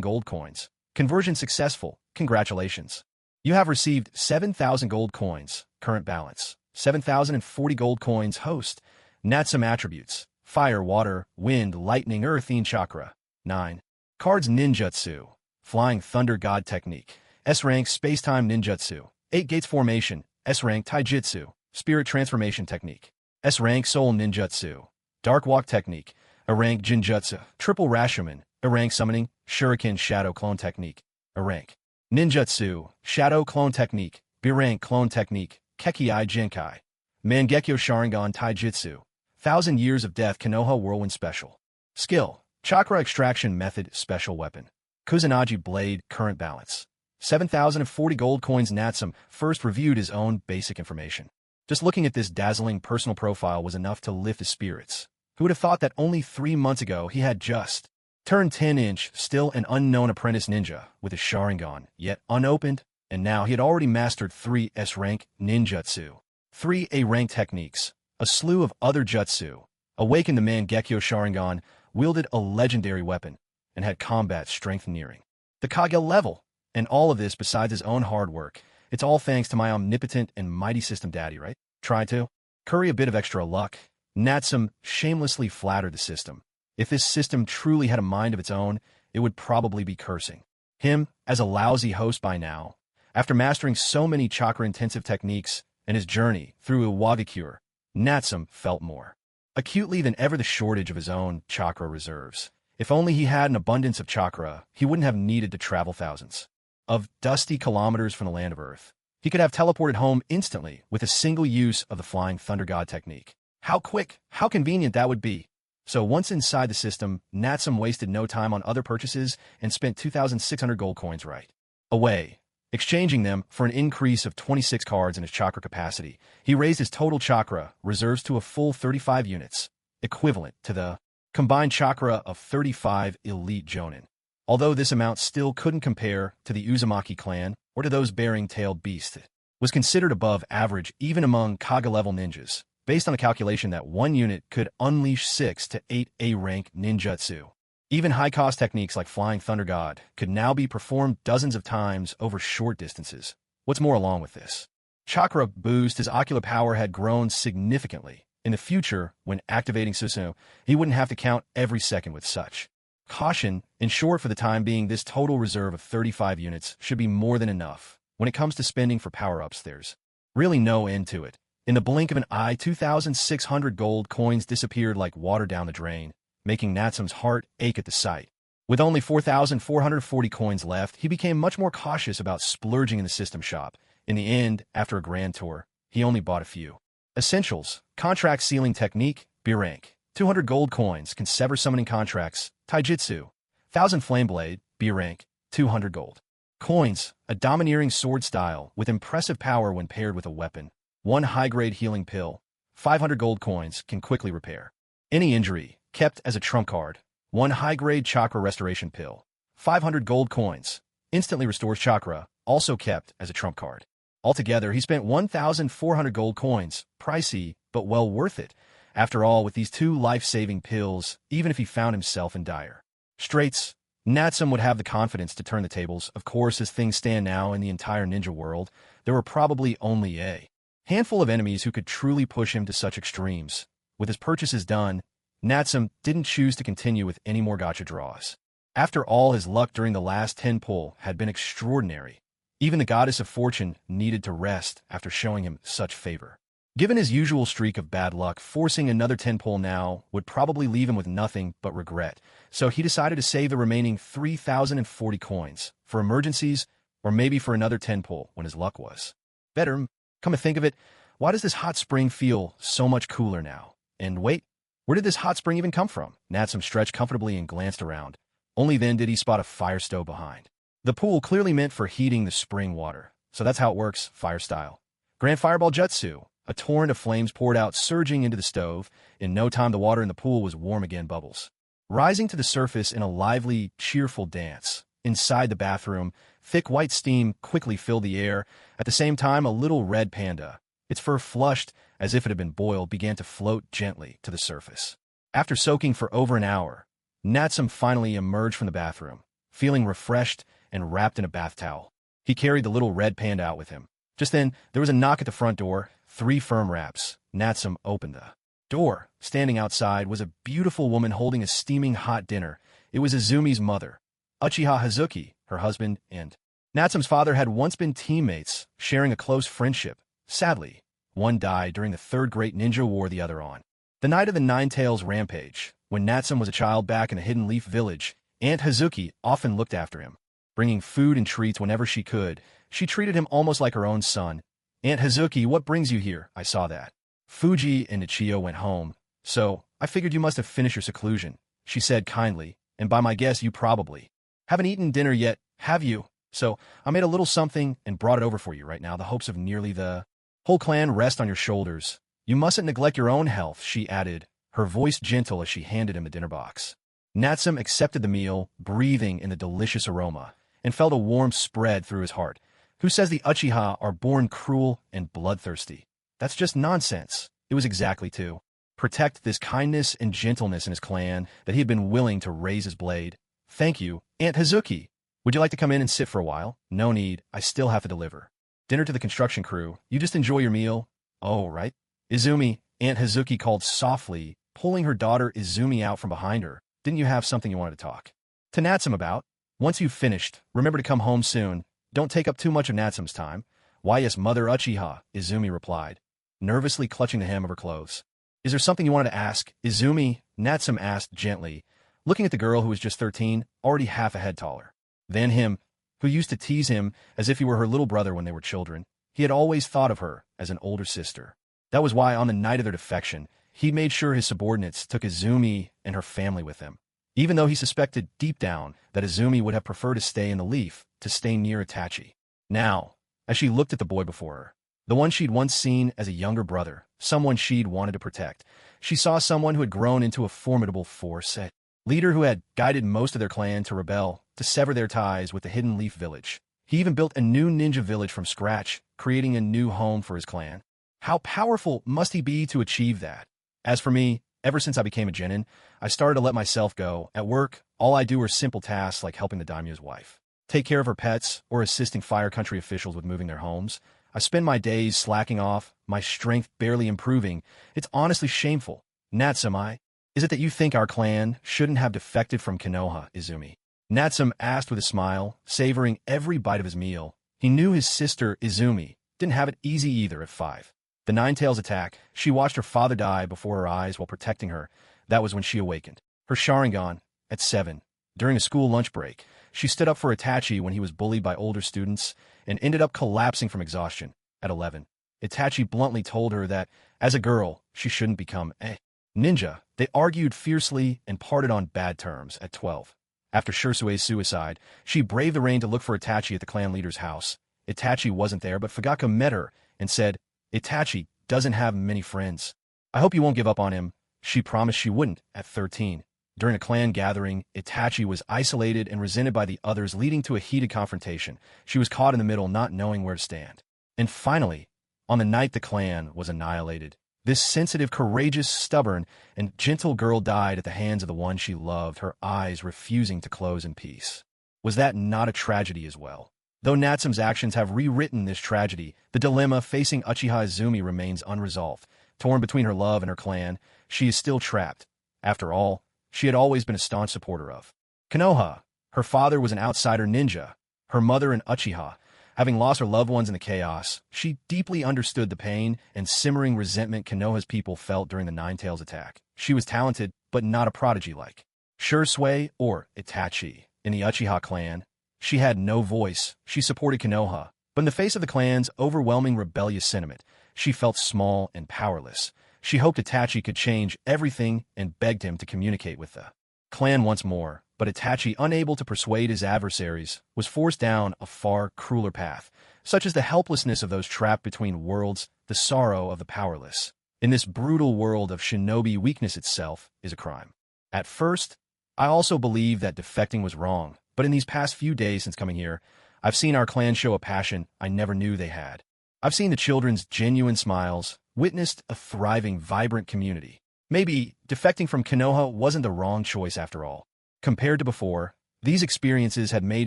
gold coins? Conversion successful. Congratulations. You have received 7,000 gold coins. Current balance 7,040 gold coins. Host. Natsum attributes: fire, water, wind, lightning, earthing chakra. 9. Cards: ninjutsu, flying thunder god technique. S-rank spacetime ninjutsu. 8 gates formation. S-rank taijutsu, spirit transformation technique. S-rank soul ninjutsu, dark walk technique. A-rank jinjutsu, triple rasumen. A-rank summoning, shuriken shadow clone technique. A-rank ninjutsu, shadow clone technique. B-rank clone technique, kekiai jinkai. Mangekyo Sharingan taijutsu, 1,000 years of death Konoha whirlwind special. Skill: chakra extraction method special weapon. Kusanagi blade. Current balance 7,040 gold coins. Natsum first reviewed his own basic information. Just looking at this dazzling personal profile was enough to lift his spirits. Who would have thought that only 3 months ago he had just turned 10-inch, still an unknown apprentice ninja with his Sharingan, yet unopened, and now he had already mastered 3 S-rank ninjutsu, 3 A-rank techniques, a slew of other jutsu, awakened the Mangekyo Sharingan, wielded a legendary weapon, and had combat strength nearing the Kage level. And all of this besides his own hard work. It's all thanks to my omnipotent and mighty system daddy, right? Try to curry a bit of extra luck. Natsum shamelessly flattered the system. If this system truly had a mind of its own, it would probably be cursing him as a lousy host by now. After mastering so many chakra-intensive techniques and his journey through Iwagakure, Natsum felt more acutely than ever the shortage of his own chakra reserves. If only he had an abundance of chakra, he wouldn't have needed to travel thousands of dusty kilometers from the land of Earth. He could have teleported home instantly with a single use of the Flying Thunder God technique. How quick, how convenient that would be. So once inside the system, Natsum wasted no time on other purchases and spent 2,600 gold coins right away, exchanging them for an increase of 26 cards in his chakra capacity. He raised his total chakra reserves to a full 35 units, equivalent to the combined chakra of 35 elite jonin. Although this amount still couldn't compare to the Uzumaki clan or to those bearing-tailed beasts, it was considered above average even among Kage-level ninjas, based on the calculation that 1 unit could unleash 6 to 8 A-rank ninjutsu. Even high-cost techniques like Flying Thunder God could now be performed dozens of times over short distances. What's more, along with this chakra boost, his ocular power had grown significantly. In the future, when activating Susanoo, he wouldn't have to count every second with such caution. In short, for the time being, this total reserve of 35 units should be more than enough. When it comes to spending for power-ups, there's really no end to it. In the blink of an eye, 2,600 gold coins disappeared like water down the drain. making Natsum's heart ache at the sight. With only 4,440 coins left, he became much more cautious about splurging in the system shop. In the end, after a grand tour, he only bought a few. Essentials: contract sealing technique, B rank. 200 gold coins can sever summoning contracts, taijutsu. 1,000 flame blade, B rank, 200 gold. Coins: a domineering sword style with impressive power when paired with a weapon. 1 high-grade healing pill. 500 gold coins can quickly repair any injury, kept as a trump card. 1 high-grade chakra restoration pill. 500 gold coins. Instantly restores chakra, also kept as a trump card. Altogether, he spent 1,400 gold coins. Pricey, but well worth it. After all, with these 2 life-saving pills, even if he found himself in dire straits, Natsum would have the confidence to turn the tables. Of course, as things stand now in the entire ninja world, there were probably only a handful of enemies who could truly push him to such extremes. With his purchases done, Natsum didn't choose to continue with any more gacha draws. After all, his luck during the last 10 pull had been extraordinary. Even the goddess of fortune needed to rest after showing him such favor. Given his usual streak of bad luck, forcing another 10 pull now would probably leave him with nothing but regret, so he decided to save the remaining 3,040 coins for emergencies or maybe for another 10 pull when his luck was better. Come to think of it, why does this hot spring feel so much cooler now? And wait, where did this hot spring even come from? Natsum stretched comfortably and glanced around. Only then did he spot a fire stove behind. The pool clearly meant for heating the spring water, so that's how it works, fire style. Grand Fireball Jutsu. A torrent of flames poured out, surging into the stove. In no time, the water in the pool was warm again, bubbles rising to the surface in a lively, cheerful dance. Inside the bathroom, thick white steam quickly filled the air. At the same time, a little red panda, its fur flushed as if it had been boiled, began to float gently to the surface. After soaking for over an hour, Natsum finally emerged from the bathroom, feeling refreshed and wrapped in a bath towel. He carried the little red panda out with him. Just then, there was a knock at the front door. 3 firm raps. Natsum opened the door. Standing outside was a beautiful woman holding a steaming hot dinner. It was Izumi's mother, Uchiha Hazuki, her husband, and Natsum's father had once been teammates, sharing a close friendship. Sadly, one died during the Third Great Ninja War, the other on the night of the Nine Tails Rampage. When Natsum was a child back in the Hidden Leaf Village, Aunt Hazuki often looked after him, bringing food and treats whenever she could. She treated him almost like her own son. Aunt Hazuki, what brings you here? I saw that Fuji and Ichio went home, so I figured you must have finished your seclusion, she said kindly, and by my guess you probably haven't eaten dinner yet, have you? So I made a little something and brought it over for you right now. The hopes of nearly the whole clan rest on your shoulders. You mustn't neglect your own health, she added, her voice gentle as she handed him the dinner box. Natsum accepted the meal, breathing in the delicious aroma, and felt a warmth spread through his heart. Who says the Uchiha are born cruel and bloodthirsty? That's just nonsense. It was exactly to protect this kindness and gentleness in his clan that he had been willing to raise his blade. Thank you, Aunt Hazuki. Would you like to come in and sit for a while? No need, I still have to deliver dinner to the construction crew. You just enjoy your meal. Oh, right. Izumi, Aunt Hazuki called softly, pulling her daughter Izumi out from behind her. Didn't you have something you wanted to talk to Natsum about? Once you've finished, remember to come home soon. Don't take up too much of Natsum's time. Why, yes, Mother Uchiha, Izumi replied, nervously clutching the hem of her clothes. Is there something you wanted to ask, Izumi? Natsum asked gently, looking at the girl who was just 13, already half a head taller than him, who used to tease him as if he were her little brother when they were children. He had always thought of her as an older sister. That was why on the night of their defection, he made sure his subordinates took Izumi and her family with them, even though he suspected deep down that Izumi would have preferred to stay in the Leaf, to stay near Itachi. Now, as she looked at the boy before her, the one she'd once seen as a younger brother, someone she'd wanted to protect, she saw someone who had grown into a formidable force, a leader who had guided most of their clan to rebel, to sever their ties with the Hidden Leaf Village. He even built a new ninja village from scratch, creating a new home for his clan. How powerful must he be to achieve that? As for me, ever since I became a genin, I started to let myself go. At work, all I do are simple tasks like helping the daimyo's wife take care of her pets or assisting Fire Country officials with moving their homes. I spend my days slacking off, my strength barely improving. It's honestly shameful. Natsum, is it that you think our clan shouldn't have defected from Konoha, Izumi? Natsum asked with a smile, savoring every bite of his meal. He knew his sister, Izumi, didn't have it easy either at 5. The Nine Tails attack, she watched her father die before her eyes while protecting her. That was when she awakened. Her Sharingan, at 7. During a school lunch break, she stood up for Itachi when he was bullied by older students and ended up collapsing from exhaustion, at 11. Itachi bluntly told her that, as a girl, she shouldn't become a ninja. They argued fiercely and parted on bad terms, at 12. After Shirsue's suicide, she braved the rain to look for Itachi at the clan leader's house. Itachi wasn't there, but Fugaka met her and said, "Itachi doesn't have many friends. I hope you won't give up on him." She promised she wouldn't, at 13. During a clan gathering, Itachi was isolated and resented by the others, leading to a heated confrontation. She was caught in the middle, not knowing where to stand. And finally, on the night the clan was annihilated, this sensitive, courageous, stubborn, and gentle girl died at the hands of the one she loved, her eyes refusing to close in peace. Was that not a tragedy as well? Though Natsume's actions have rewritten this tragedy, the dilemma facing Uchiha Izumi remains unresolved. Torn between her love and her clan, she is still trapped. After all, she had always been a staunch supporter of Konoha. Her father was an outsider ninja, her mother an Uchiha. Having lost her loved ones in the chaos, she deeply understood the pain and simmering resentment Konoha's people felt during the Nine-Tails attack. She was talented, but not a prodigy like Shisui or Itachi. In the Uchiha clan, she had no voice. She supported Konoha, but in the face of the clan's overwhelming rebellious sentiment, she felt small and powerless. She hoped Itachi could change everything and begged him to communicate with the clan once more. But Itachi, unable to persuade his adversaries, was forced down a far crueler path, such as the helplessness of those trapped between worlds, the sorrow of the powerless. In this brutal world of shinobi, weakness itself is a crime. At first, I also believed that defecting was wrong, but in these past few days since coming here, I've seen our clan show a passion I never knew they had. I've seen the children's genuine smiles, witnessed a thriving, vibrant community. Maybe defecting from Konoha wasn't the wrong choice after all. Compared to before, these experiences had made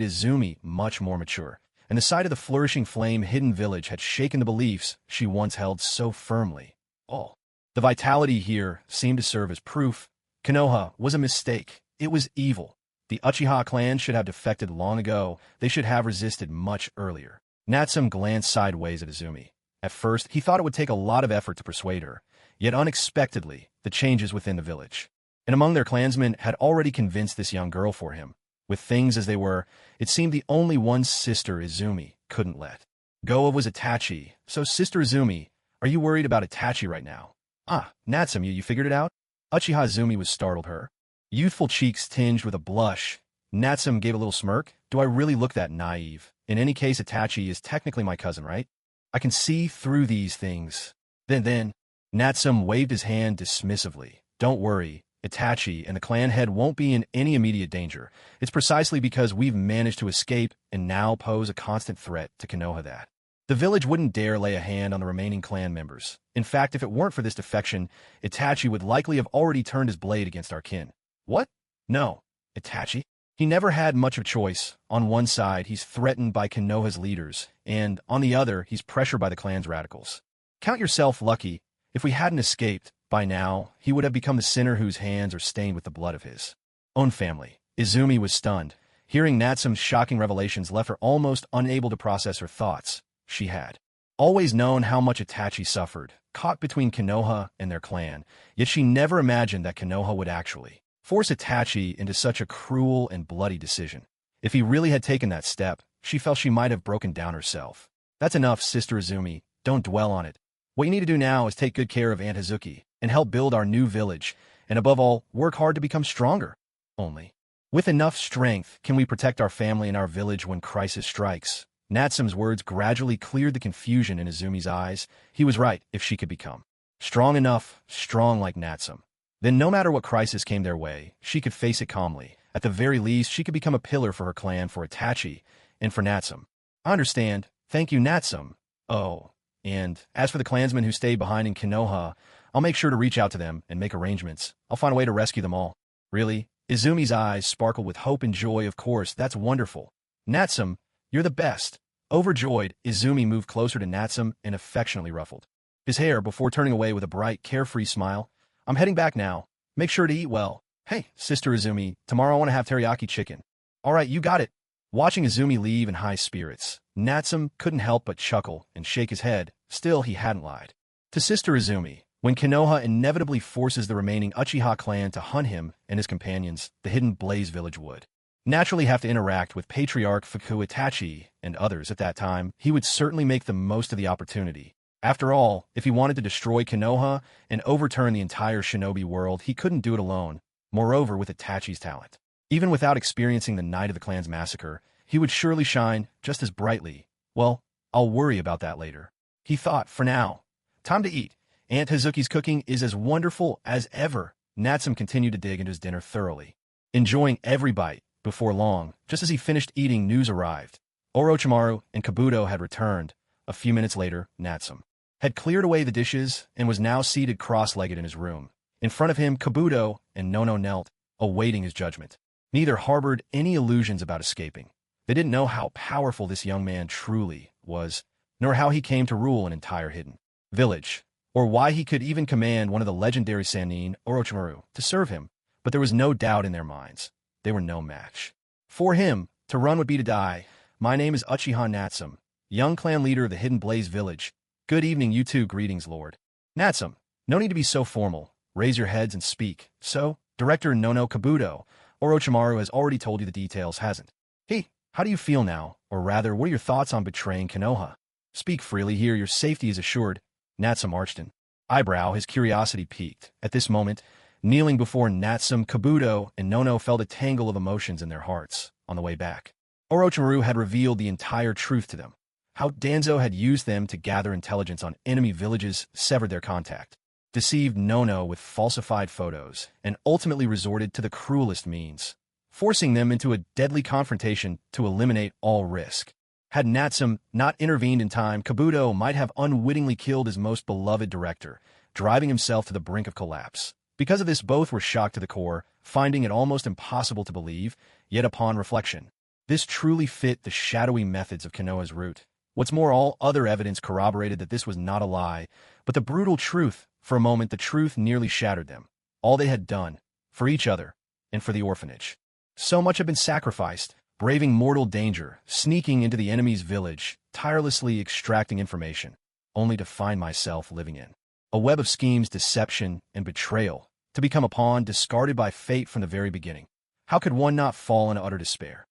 Izumi much more mature, and the sight of the flourishing flame-hidden village had shaken the beliefs she once held so firmly. The vitality here seemed to serve as proof. Konoha was a mistake. It was evil. The Uchiha clan should have defected long ago. They should have resisted much earlier. Natsume glanced sideways at Izumi. At first, he thought it would take a lot of effort to persuade her, yet unexpectedly, the changes within the village and among their clansmen had already convinced this young girl for him. With things as they were, it seemed the only one sister Izumi couldn't let go of was Itachi. So, Sister Izumi, are you worried about Itachi right now? Natsume, you figured it out? Uchiha Izumi was startled her. Youthful cheeks tinged with a blush. Natsume gave a little smirk. Do I really look that naive? In any case, Itachi is technically my cousin, right? I can see through these things. Then, Natsume waved his hand dismissively. Don't worry. Itachi and the clan head won't be in any immediate danger. It's precisely because we've managed to escape and now pose a constant threat to Konoha that the village wouldn't dare lay a hand on the remaining clan members. In fact, if it weren't for this defection, Itachi would likely have already turned his blade against our kin. What? No. Itachi? He never had much of a choice. On one side, he's threatened by Konoha's leaders, and on the other, he's pressured by the clan's radicals. Count yourself lucky. If we hadn't escaped, by now, he would have become the sinner whose hands are stained with the blood of his own family. Izumi was stunned. Hearing Natsume's shocking revelations left her almost unable to process her thoughts. She had always known how much Itachi suffered, caught between Konoha and their clan, yet she never imagined that Konoha would actually force Itachi into such a cruel and bloody decision. If he really had taken that step, she felt she might have broken down herself. That's enough, Sister Izumi. Don't dwell on it. What you need to do now is take good care of Aunt Hazuki and help build our new village, and above all, work hard to become stronger. Only with enough strength can we protect our family and our village when crisis strikes. Natsume's words gradually cleared the confusion in Izumi's eyes. He was right. If she could become strong enough, strong like Natsume, then no matter what crisis came their way, she could face it calmly. At the very least, she could become a pillar for her clan, for Itachi, and for Natsume. I understand. Thank you, Natsume. And as for the clansmen who stayed behind in Konoha, I'll make sure to reach out to them and make arrangements. I'll find a way to rescue them all. Really? Izumi's eyes sparkled with hope and joy. Of course, that's wonderful. Natsume, you're the best. Overjoyed, Izumi moved closer to Natsume and affectionately ruffled his hair before turning away with a bright, carefree smile. I'm heading back now. Make sure to eat well. Hey, Sister Izumi, tomorrow I want to have teriyaki chicken. All right, you got it. Watching Izumi leave in high spirits, Natsume couldn't help but chuckle and shake his head. Still, he hadn't lied to Sister Izumi. When Konoha inevitably forces the remaining Uchiha clan to hunt him and his companions, the hidden Blaze Village would naturally have to interact with Patriarch Fuku Itachi and others at that time. He would certainly make the most of the opportunity. After all, if he wanted to destroy Konoha and overturn the entire shinobi world, he couldn't do it alone. Moreover, with Itachi's talent, even without experiencing the Night of the Clans massacre, he would surely shine just as brightly. Well, I'll worry about that later. He thought, for now. Time to eat. Aunt Hazuki's cooking is as wonderful as ever. Natsum continued to dig into his dinner thoroughly, enjoying every bite. Before long, just as he finished eating, news arrived. Orochimaru and Kabuto had returned. A few minutes later, Natsum had cleared away the dishes and was now seated cross-legged in his room. In front of him, Kabuto and Nono knelt, awaiting his judgment. Neither harbored any illusions about escaping. They didn't know how powerful this young man truly was, nor how he came to rule an entire hidden village, or why he could even command one of the legendary Sannin, Orochimaru, to serve him. But there was no doubt in their minds. They were no match for him. To run would be to die. My name is Uchiha Natsum, young clan leader of the Hidden Blaze Village. Good evening, you two. Greetings, Lord Natsum. No need to be so formal. Raise your heads and speak. So, Director Nono Kabuto, Orochimaru has already told you the details, hasn't he? How do you feel now? Or rather, what are your thoughts on betraying Konoha? Speak freely here. Your safety is assured. Natsum arched an eyebrow, his curiosity piqued. At this moment, kneeling before Natsum, Kabuto and Nono felt a tangle of emotions in their hearts. On the way back, Orochimaru had revealed the entire truth to them. How Danzo had used them to gather intelligence on enemy villages, severed their contact, deceived Nono with falsified photos, and ultimately resorted to the cruelest means, forcing them into a deadly confrontation to eliminate all risk. Had Natsum not intervened in time, Kabuto might have unwittingly killed his most beloved director, driving himself to the brink of collapse. Because of this, both were shocked to the core, finding it almost impossible to believe, yet upon reflection, this truly fit the shadowy methods of Konoha's route. What's more, all other evidence corroborated that this was not a lie, but the brutal truth. For a moment, the truth nearly shattered them. All they had done, for each other, and for the orphanage. So much had been sacrificed, braving mortal danger, sneaking into the enemy's village, tirelessly extracting information, only to find myself living in a web of schemes, deception, and betrayal, to become a pawn discarded by fate from the very beginning. How could one not fall in utter despair?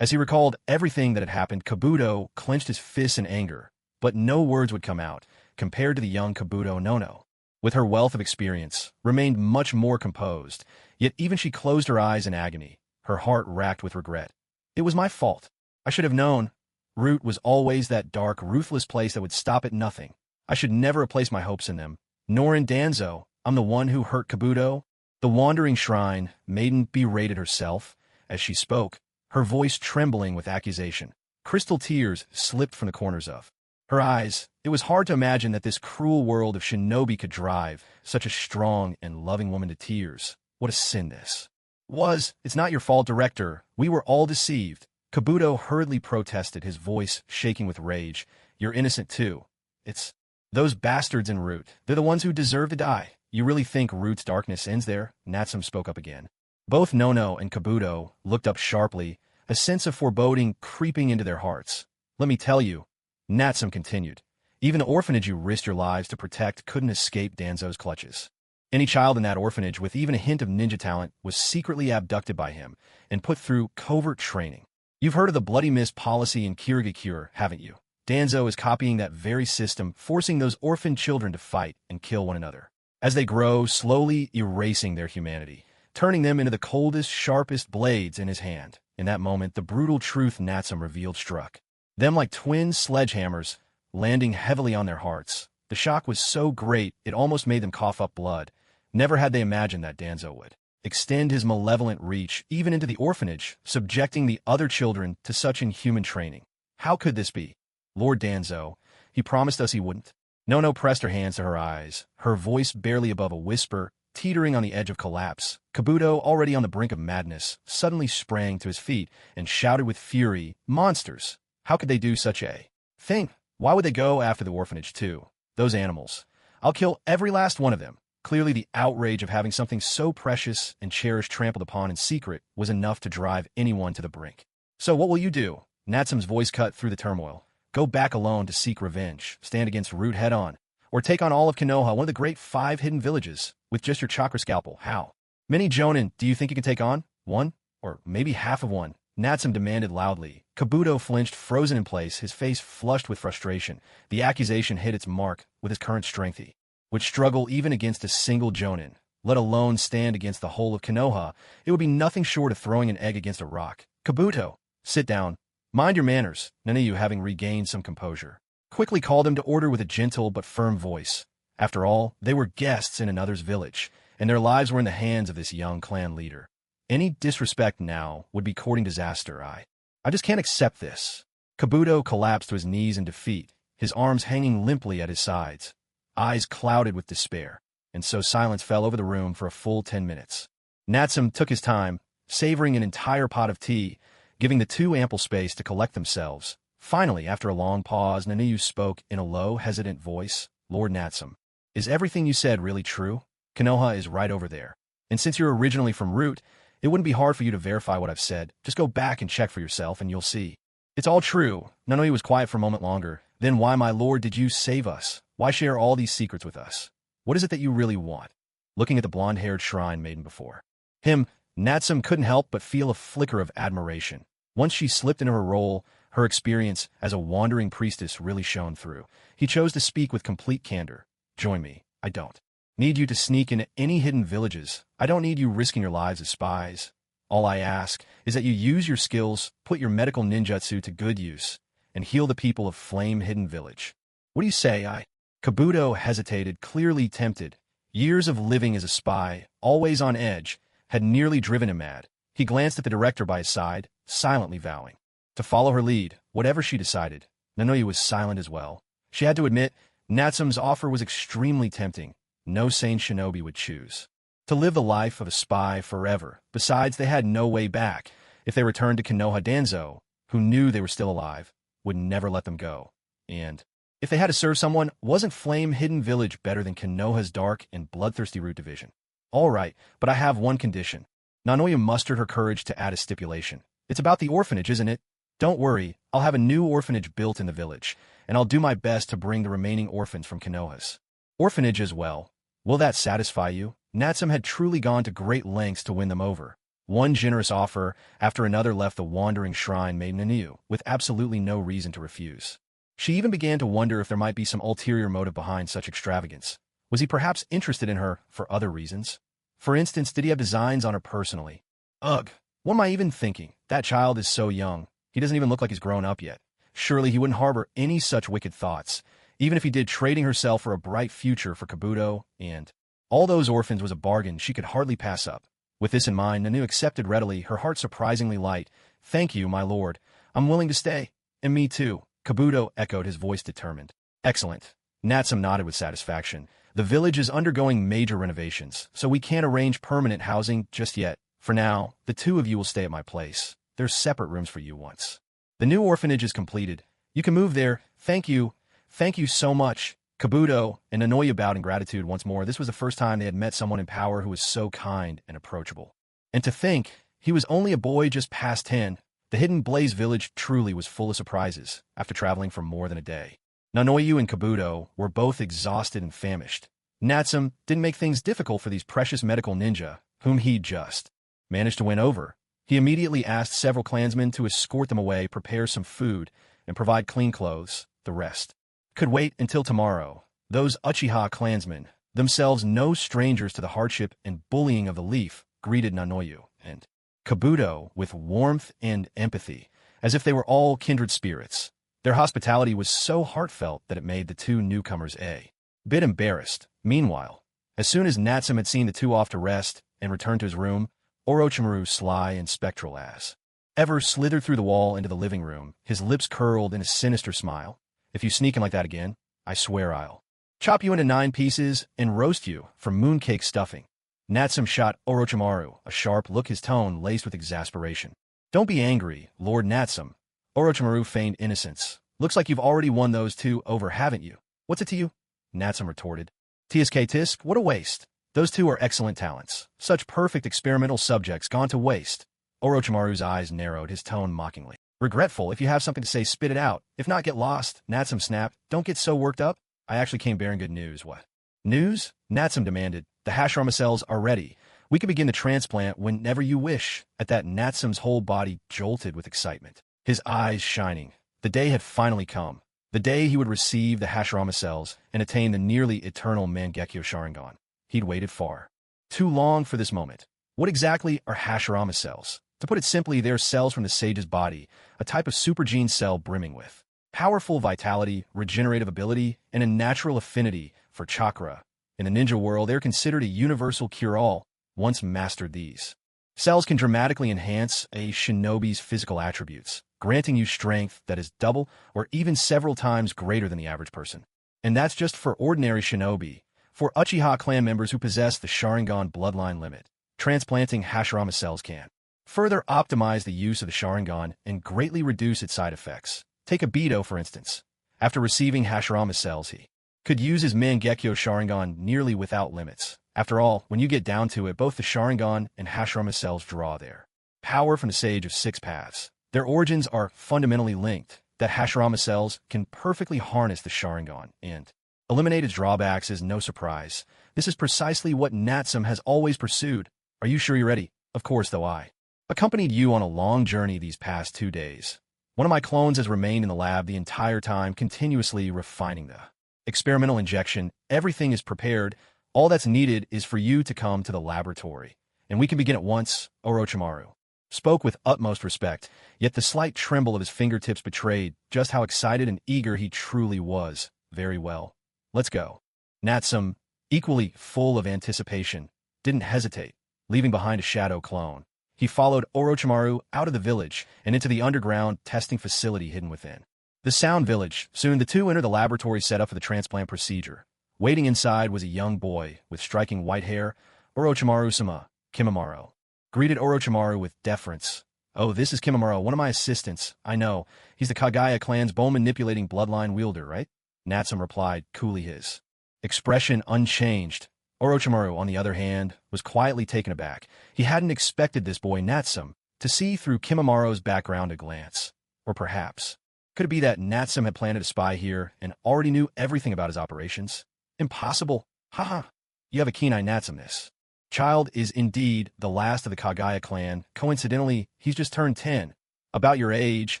As he recalled everything that had happened, Kabuto clenched his fists in anger, but no words would come out. Compared to the young Kabuto, Nono, with her wealth of experience, remained much more composed, yet even she closed her eyes in agony, her heart racked with regret. It was my fault. I should have known. Root was always that dark, ruthless place that would stop at nothing. I should never have placed my hopes in them, nor in Danzo. I'm the one who hurt Kabuto. The wandering shrine maiden berated herself as she spoke, her voice trembling with accusation. Crystal tears slipped from the corners of her eyes. It was hard to imagine that this cruel world of shinobi could drive such a strong and loving woman to tears. What a sin this was. It's not your fault, Director. We were all deceived. Kabuto hurriedly protested, his voice shaking with rage. You're innocent too. It's those bastards in Root. They're the ones who deserve to die. You really think Root's darkness ends there? Natsum spoke up again. Both Nono and Kabuto looked up sharply, a sense of foreboding creeping into their hearts. Let me tell you, Natsum continued, even the orphanage you risked your lives to protect couldn't escape Danzo's clutches. Any child in that orphanage with even a hint of ninja talent was secretly abducted by him and put through covert training. You've heard of the Bloody Mist policy in Kirigakure, haven't you? Danzo is copying that very system, forcing those orphan children to fight and kill one another as they grow, slowly erasing their humanity, turning them into the coldest, sharpest blades in his hand. In that moment, the brutal truth Natsum revealed struck them like twin sledgehammers, landing heavily on their hearts. The shock was so great, it almost made them cough up blood. Never had they imagined that Danzo would extend his malevolent reach even into the orphanage, subjecting the other children to such inhuman training. How could this be? Lord Danzo, he promised us he wouldn't. Nono pressed her hands to her eyes, her voice barely above a whisper, teetering on the edge of collapse. Kabuto, already on the brink of madness, suddenly sprang to his feet and shouted with fury, Monsters! How could they do such a thing? Why would they go after the orphanage too? Those animals. I'll kill every last one of them. Clearly the outrage of having something so precious and cherished trampled upon in secret was enough to drive anyone to the brink. So what will you do? Natsum's voice cut through the turmoil. Go back alone to seek revenge, stand against Root head-on, Or take on all of Konoha, one of the great 5 hidden villages, with just your chakra scalpel. How many jonin do you think you can take on? One? Or maybe half of one? Natsum demanded loudly. Kabuto flinched, frozen in place, his face flushed with frustration. The accusation hit its mark with his current strength. He would struggle even against a single jonin, let alone stand against the whole of Konoha. It would be nothing short of throwing an egg against a rock. Kabuto, sit down. Mind your manners. Nanayu, having regained some composure, quickly called him to order with a gentle but firm voice. After all, they were guests in another's village, and their lives were in the hands of this young clan leader. Any disrespect now would be courting disaster. I just can't accept this. Kabuto collapsed to his knees in defeat, his arms hanging limply at his sides, eyes clouded with despair, and so silence fell over the room for a full 10 minutes. Natsum took his time, savoring an entire pot of tea, giving the two ample space to collect themselves. Finally, after a long pause, Nanayu spoke in a low, hesitant voice. Lord Natsum, is everything you said really true? Konoha is right over there. And since you're originally from Root, it wouldn't be hard for you to verify what I've said. Just go back and check for yourself and you'll see. It's all true. Nanayu was quiet for a moment longer. Then why, my lord, did you save us? Why share all these secrets with us? What is it that you really want? Looking at the blonde-haired shrine maiden before him, Natsum couldn't help but feel a flicker of admiration. Once she slipped into her role, her experience as a wandering priestess really shone through. He chose to speak with complete candor. Join me. I don't need you to sneak into any hidden villages. I don't need you risking your lives as spies. All I ask is that you use your skills, put your medical ninjutsu to good use, and heal the people of Flame Hidden Village. What do you say, Kabuto hesitated, clearly tempted. Years of living as a spy, always on edge, had nearly driven him mad. He glanced at the director by his side, silently vowing to follow her lead, whatever she decided. Nanoyu was silent as well. She had to admit, Natsum's offer was extremely tempting. No sane shinobi would choose to live the life of a spy forever. Besides, they had no way back. If they returned to Konoha, Danzo, who knew they were still alive, would never let them go. And if they had to serve someone, wasn't Flame Hidden Village better than Konoha's dark and bloodthirsty Root Division? All right, but I have one condition. Nanoyu mustered her courage to add a stipulation. It's about the orphanage, isn't it? Don't worry, I'll have a new orphanage built in the village, and I'll do my best to bring the remaining orphans from Konoha's orphanage as well. Will that satisfy you? Natsum had truly gone to great lengths to win them over. One generous offer after another left the wandering shrine maiden Nanayu with absolutely no reason to refuse. She even began to wonder if there might be some ulterior motive behind such extravagance. Was he perhaps interested in her for other reasons? For instance, did he have designs on her personally? Ugh, what am I even thinking? That child is so young. He doesn't even look like he's grown up yet. Surely he wouldn't harbor any such wicked thoughts, even if he did, trading herself for a bright future for Kabuto, and all those orphans was a bargain she could hardly pass up. With this in mind, Nanayu accepted readily, her heart surprisingly light. Thank you, my lord. I'm willing to stay. And me too. Kabuto echoed, his voice determined. Excellent. Natsum nodded with satisfaction. The village is undergoing major renovations, so we can't arrange permanent housing just yet. For now, the two of you will stay at my place. There's separate rooms for you once the new orphanage is completed. You can move there. Thank you. Thank you so much. Kabuto and Nanoyu bowed in gratitude once more. This was the first time they had met someone in power who was so kind and approachable. And to think, he was only a boy just past 10. The Hidden Blaze village truly was full of surprises after traveling for more than a day. Nanoyu and Kabuto were both exhausted and famished. Natsum didn't make things difficult for these precious medical ninja, whom he just managed to win over. He immediately asked several clansmen to escort them away, prepare some food, and provide clean clothes. The rest could wait until tomorrow. Those Uchiha clansmen, themselves no strangers to the hardship and bullying of the Leaf, greeted Nanoyu and Kabuto with warmth and empathy, as if they were all kindred spirits. Their hospitality was so heartfelt that it made the two newcomers a bit embarrassed. Meanwhile, as soon as Natsum had seen the two off to rest and returned to his room, Orochimaru, sly and spectral as ever, slithered through the wall into the living room, his lips curled in a sinister smile. If you sneak in like that again, I swear I'll chop you into 9 pieces and roast you for mooncake stuffing. Natsum shot Orochimaru a sharp look, his tone laced with exasperation. Don't be angry, Lord Natsum. Orochimaru feigned innocence. Looks like you've already won those two over, haven't you? What's it to you? Natsum retorted. TSK Tisk, what a waste. Those two are excellent talents. Such perfect experimental subjects gone to waste. Orochimaru's eyes narrowed, his tone mockingly. Regretful, if you have something to say, spit it out. If not, get lost. Natsum snapped. Don't get so worked up. I actually came bearing good news. What? News? Natsum demanded. The Hashirama cells are ready. We can begin the transplant whenever you wish. At that, Natsum's whole body jolted with excitement, his eyes shining. The day had finally come. The day he would receive the Hashirama cells and attain the nearly eternal Mangekyo Sharingan. He'd waited far too long for this moment. What exactly are Hashirama cells? To put it simply, they are cells from the sage's body, a type of supergene cell brimming with powerful vitality, regenerative ability, and a natural affinity for chakra. In the ninja world, they are considered a universal cure-all. Once mastered, these cells can dramatically enhance a shinobi's physical attributes, granting you strength that is double or even several times greater than the average person. And that's just for ordinary shinobi. For Uchiha clan members who possess the Sharingan bloodline limit, transplanting Hashirama cells can further optimize the use of the Sharingan and greatly reduce its side effects. Take Obito, for instance. After receiving Hashirama cells, he could use his Mangekyo Sharingan nearly without limits. After all, when you get down to it, both the Sharingan and Hashirama cells draw their power from the Sage of Six Paths. Their origins are fundamentally linked, that Hashirama cells can perfectly harness the Sharingan and eliminate its drawbacks is no surprise. This is precisely what Natsum has always pursued. Are you sure you're ready? Of course, though I accompanied you on a long journey these past 2 days. One of my clones has remained in the lab the entire time, continuously refining the experimental injection. Everything is prepared. All that's needed is for you to come to the laboratory, and we can begin at once. Orochimaru spoke with utmost respect, yet the slight tremble of his fingertips betrayed just how excited and eager he truly was. Very well. Let's go. Natsum, equally full of anticipation, didn't hesitate, leaving behind a shadow clone. He followed Orochimaru out of the village and into the underground testing facility hidden within the Sound Village. Soon the two entered the laboratory set up for the transplant procedure. Waiting inside was a young boy with striking white hair. Orochimaru-sama, Kimimaro greeted Orochimaru with deference. Oh, this is Kimimaro, one of my assistants. I know. He's the Kagaya clan's bone-manipulating bloodline wielder, right? Natsum replied coolly, his expression unchanged. Orochimaru, on the other hand, was quietly taken aback. He hadn't expected this boy Natsum to see through Kimimaro's background at a glance. Or perhaps, could it be that Natsum had planted a spy here and already knew everything about his operations? Impossible. Haha. You have a keen eye, Natsum. This child is indeed the last of the Kagaya clan. Coincidentally, he's just turned 10. About your age.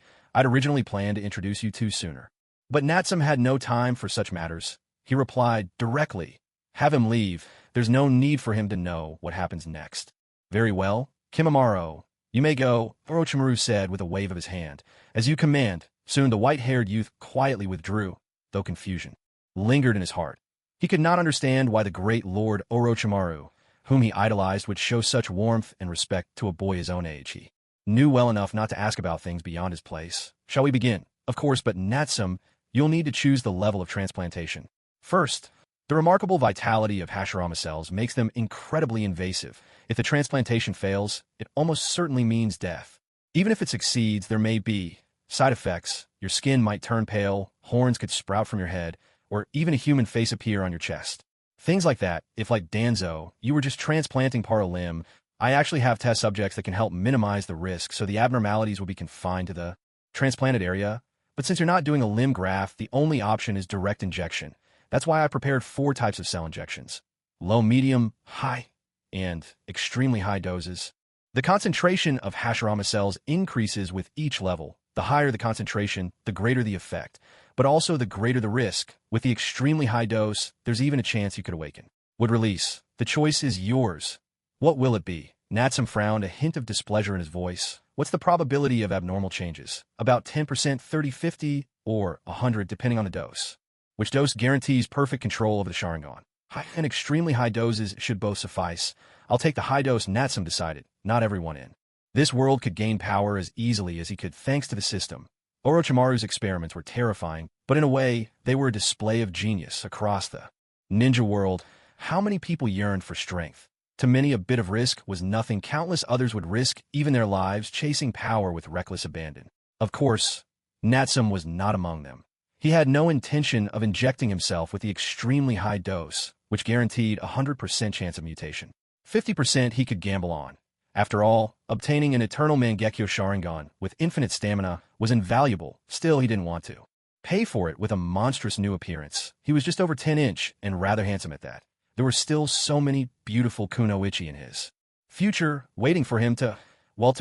I'd originally planned to introduce you to sooner. But Natsum had no time for such matters. He replied directly, have him leave. There's no need for him to know what happens next. Very well, Kimimaro, you may go, Orochimaru said with a wave of his hand. As you command. Soon the white-haired youth quietly withdrew, though confusion lingered in his heart. He could not understand why the great Lord Orochimaru, whom he idolized, would show such warmth and respect to a boy his own age. He knew well enough not to ask about things beyond his place. Shall we begin? Of course, but Natsum, you'll need to choose the level of transplantation. First, the remarkable vitality of Hashirama cells makes them incredibly invasive. If the transplantation fails, it almost certainly means death. Even if it succeeds, there may be side effects. Your skin might turn pale, horns could sprout from your head, or even a human face appear on your chest. Things like that. If, like Danzo, you were just transplanting part of a limb, I actually have test subjects that can help minimize the risk, so the abnormalities will be confined to the transplanted area. But since you're not doing a limb graft, the only option is direct injection. That's why I prepared 4 types of cell injections: low, medium, high, and extremely high doses. The concentration of Hashirama cells increases with each level. The higher the concentration, the greater the effect, but also the greater the risk. With the extremely high dose, there's even a chance you could awaken. Would release. The choice is yours. What will it be? Natsum frowned, a hint of displeasure in his voice. What's the probability of abnormal changes? About 10%, 30, 50, or 100, depending on the dose. Which dose guarantees perfect control over the Sharingan? High and extremely high doses should both suffice. I'll take the high dose, Natsum decided. Not everyone in this world could gain power as easily as he could thanks to the system. Orochimaru's experiments were terrifying, but in a way, they were a display of genius across the ninja world. How many people yearned for strength? To many, a bit of risk was nothing. Countless others would risk even their lives chasing power with reckless abandon. Of course, Natsum was not among them. He had no intention of injecting himself with the extremely high dose, which guaranteed a 100% chance of mutation. 50% he could gamble on. After all, obtaining an eternal Mangekyo Sharingan with infinite stamina was invaluable. Still, he didn't want to pay for it with a monstrous new appearance. He was just over 10-inch and rather handsome at that. There were still so many beautiful kunoichi in his future waiting for him to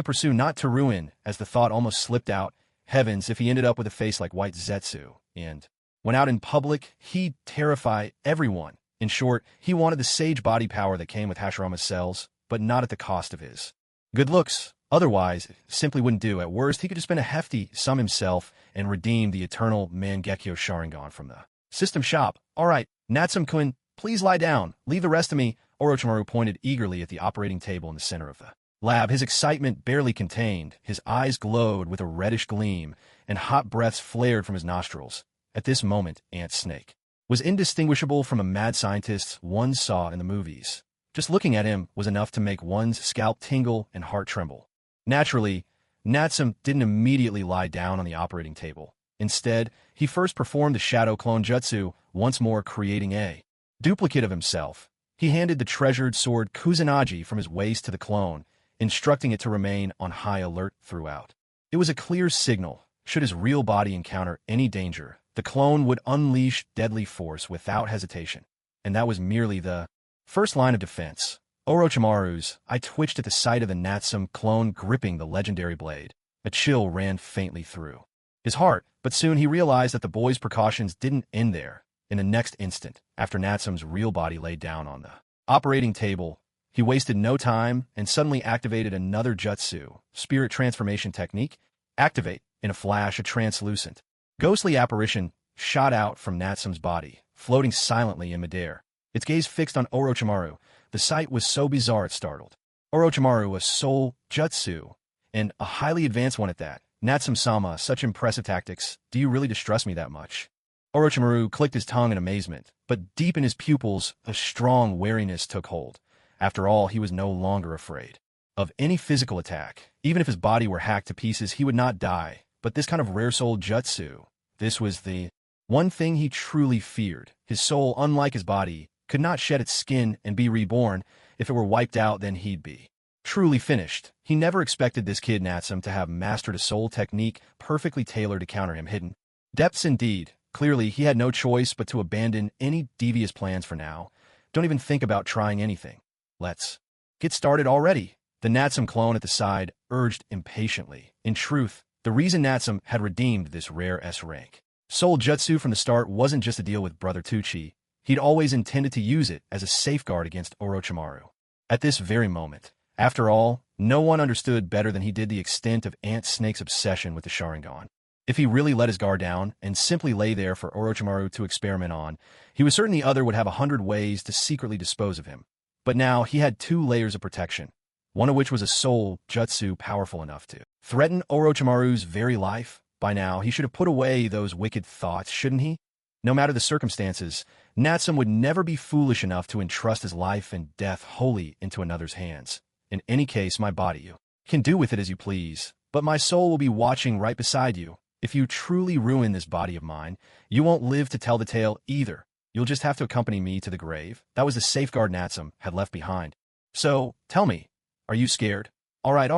pursue, not to ruin, as the thought almost slipped out. Heavens, if he ended up with a face like White Zetsu, and when out in public, he'd terrify everyone. In short, he wanted the sage body power that came with Hashirama's cells, but not at the cost of his good looks. Otherwise, it simply wouldn't do. At worst, he could just spend a hefty sum himself and redeem the eternal Mangekyo Sharingan from the system shop. All right, Natsum-kun, please lie down. Leave the rest to me. Orochimaru pointed eagerly at the operating table in the center of the lab, his excitement barely contained. His eyes glowed with a reddish gleam, and hot breaths flared from his nostrils. At this moment, Ant Snake was indistinguishable from a mad scientist one saw in the movies. Just looking at him was enough to make one's scalp tingle and heart tremble. Naturally, Natsum didn't immediately lie down on the operating table. Instead, he first performed the shadow clone jutsu, once more creating a duplicate of himself. He handed the treasured sword Kusanagi from his waist to the clone, instructing it to remain on high alert throughout. It was a clear signal. Should his real body encounter any danger, the clone would unleash deadly force without hesitation. And that was merely the first line of defense. Orochimaru's eye twitched at the sight of the Natsum clone gripping the legendary blade. A chill ran faintly through his heart, but soon he realized that the boy's precautions didn't end there. In the next instant, after Natsum's real body lay down on the operating table, he wasted no time and suddenly activated another jutsu, spirit transformation technique. Activate. In a flash, a translucent, ghostly apparition shot out from Natsum's body, floating silently in midair. Its gaze fixed on Orochimaru. The sight was so bizarre it startled Orochimaru. A soul jutsu, and a highly advanced one at that. Natsum-sama, such impressive tactics. Do you really distrust me that much? Orochimaru clicked his tongue in amazement, but deep in his pupils, a strong wariness took hold. After all, he was no longer afraid of any physical attack. Even if his body were hacked to pieces, he would not die. But this kind of rare soul jutsu, this was the one thing he truly feared. His soul, unlike his body, could not shed its skin and be reborn. If it were wiped out, then he'd be truly finished. He never expected this kid Natsum to have mastered a soul technique perfectly tailored to counter him. Hidden depths indeed. Clearly, he had no choice but to abandon any devious plans for now. Don't even think about trying anything. Let's get started already. The Natsum clone at the side urged impatiently. In truth, the reason Natsum had redeemed this rare S-rank soul jutsu from the start wasn't just to deal with Brother Tucci. He'd always intended to use it as a safeguard against Orochimaru. At this very moment, after all, no one understood better than he did the extent of Ant Snake's obsession with the Sharingan. If he really let his guard down and simply lay there for Orochimaru to experiment on, he was certain the other would have 100 ways to secretly dispose of him. But now he had 2 layers of protection, one of which was a soul jutsu powerful enough to threaten Orochimaru's very life. By now, he should have put away those wicked thoughts, shouldn't he? No matter the circumstances, Natsum would never be foolish enough to entrust his life and death wholly into another's hands. In any case, my body, you can do with it as you please, but my soul will be watching right beside you. If you truly ruin this body of mine, you won't live to tell the tale either. You'll just have to accompany me to the grave. That was the safeguard Natsum had left behind. So, tell me, are you scared? All right,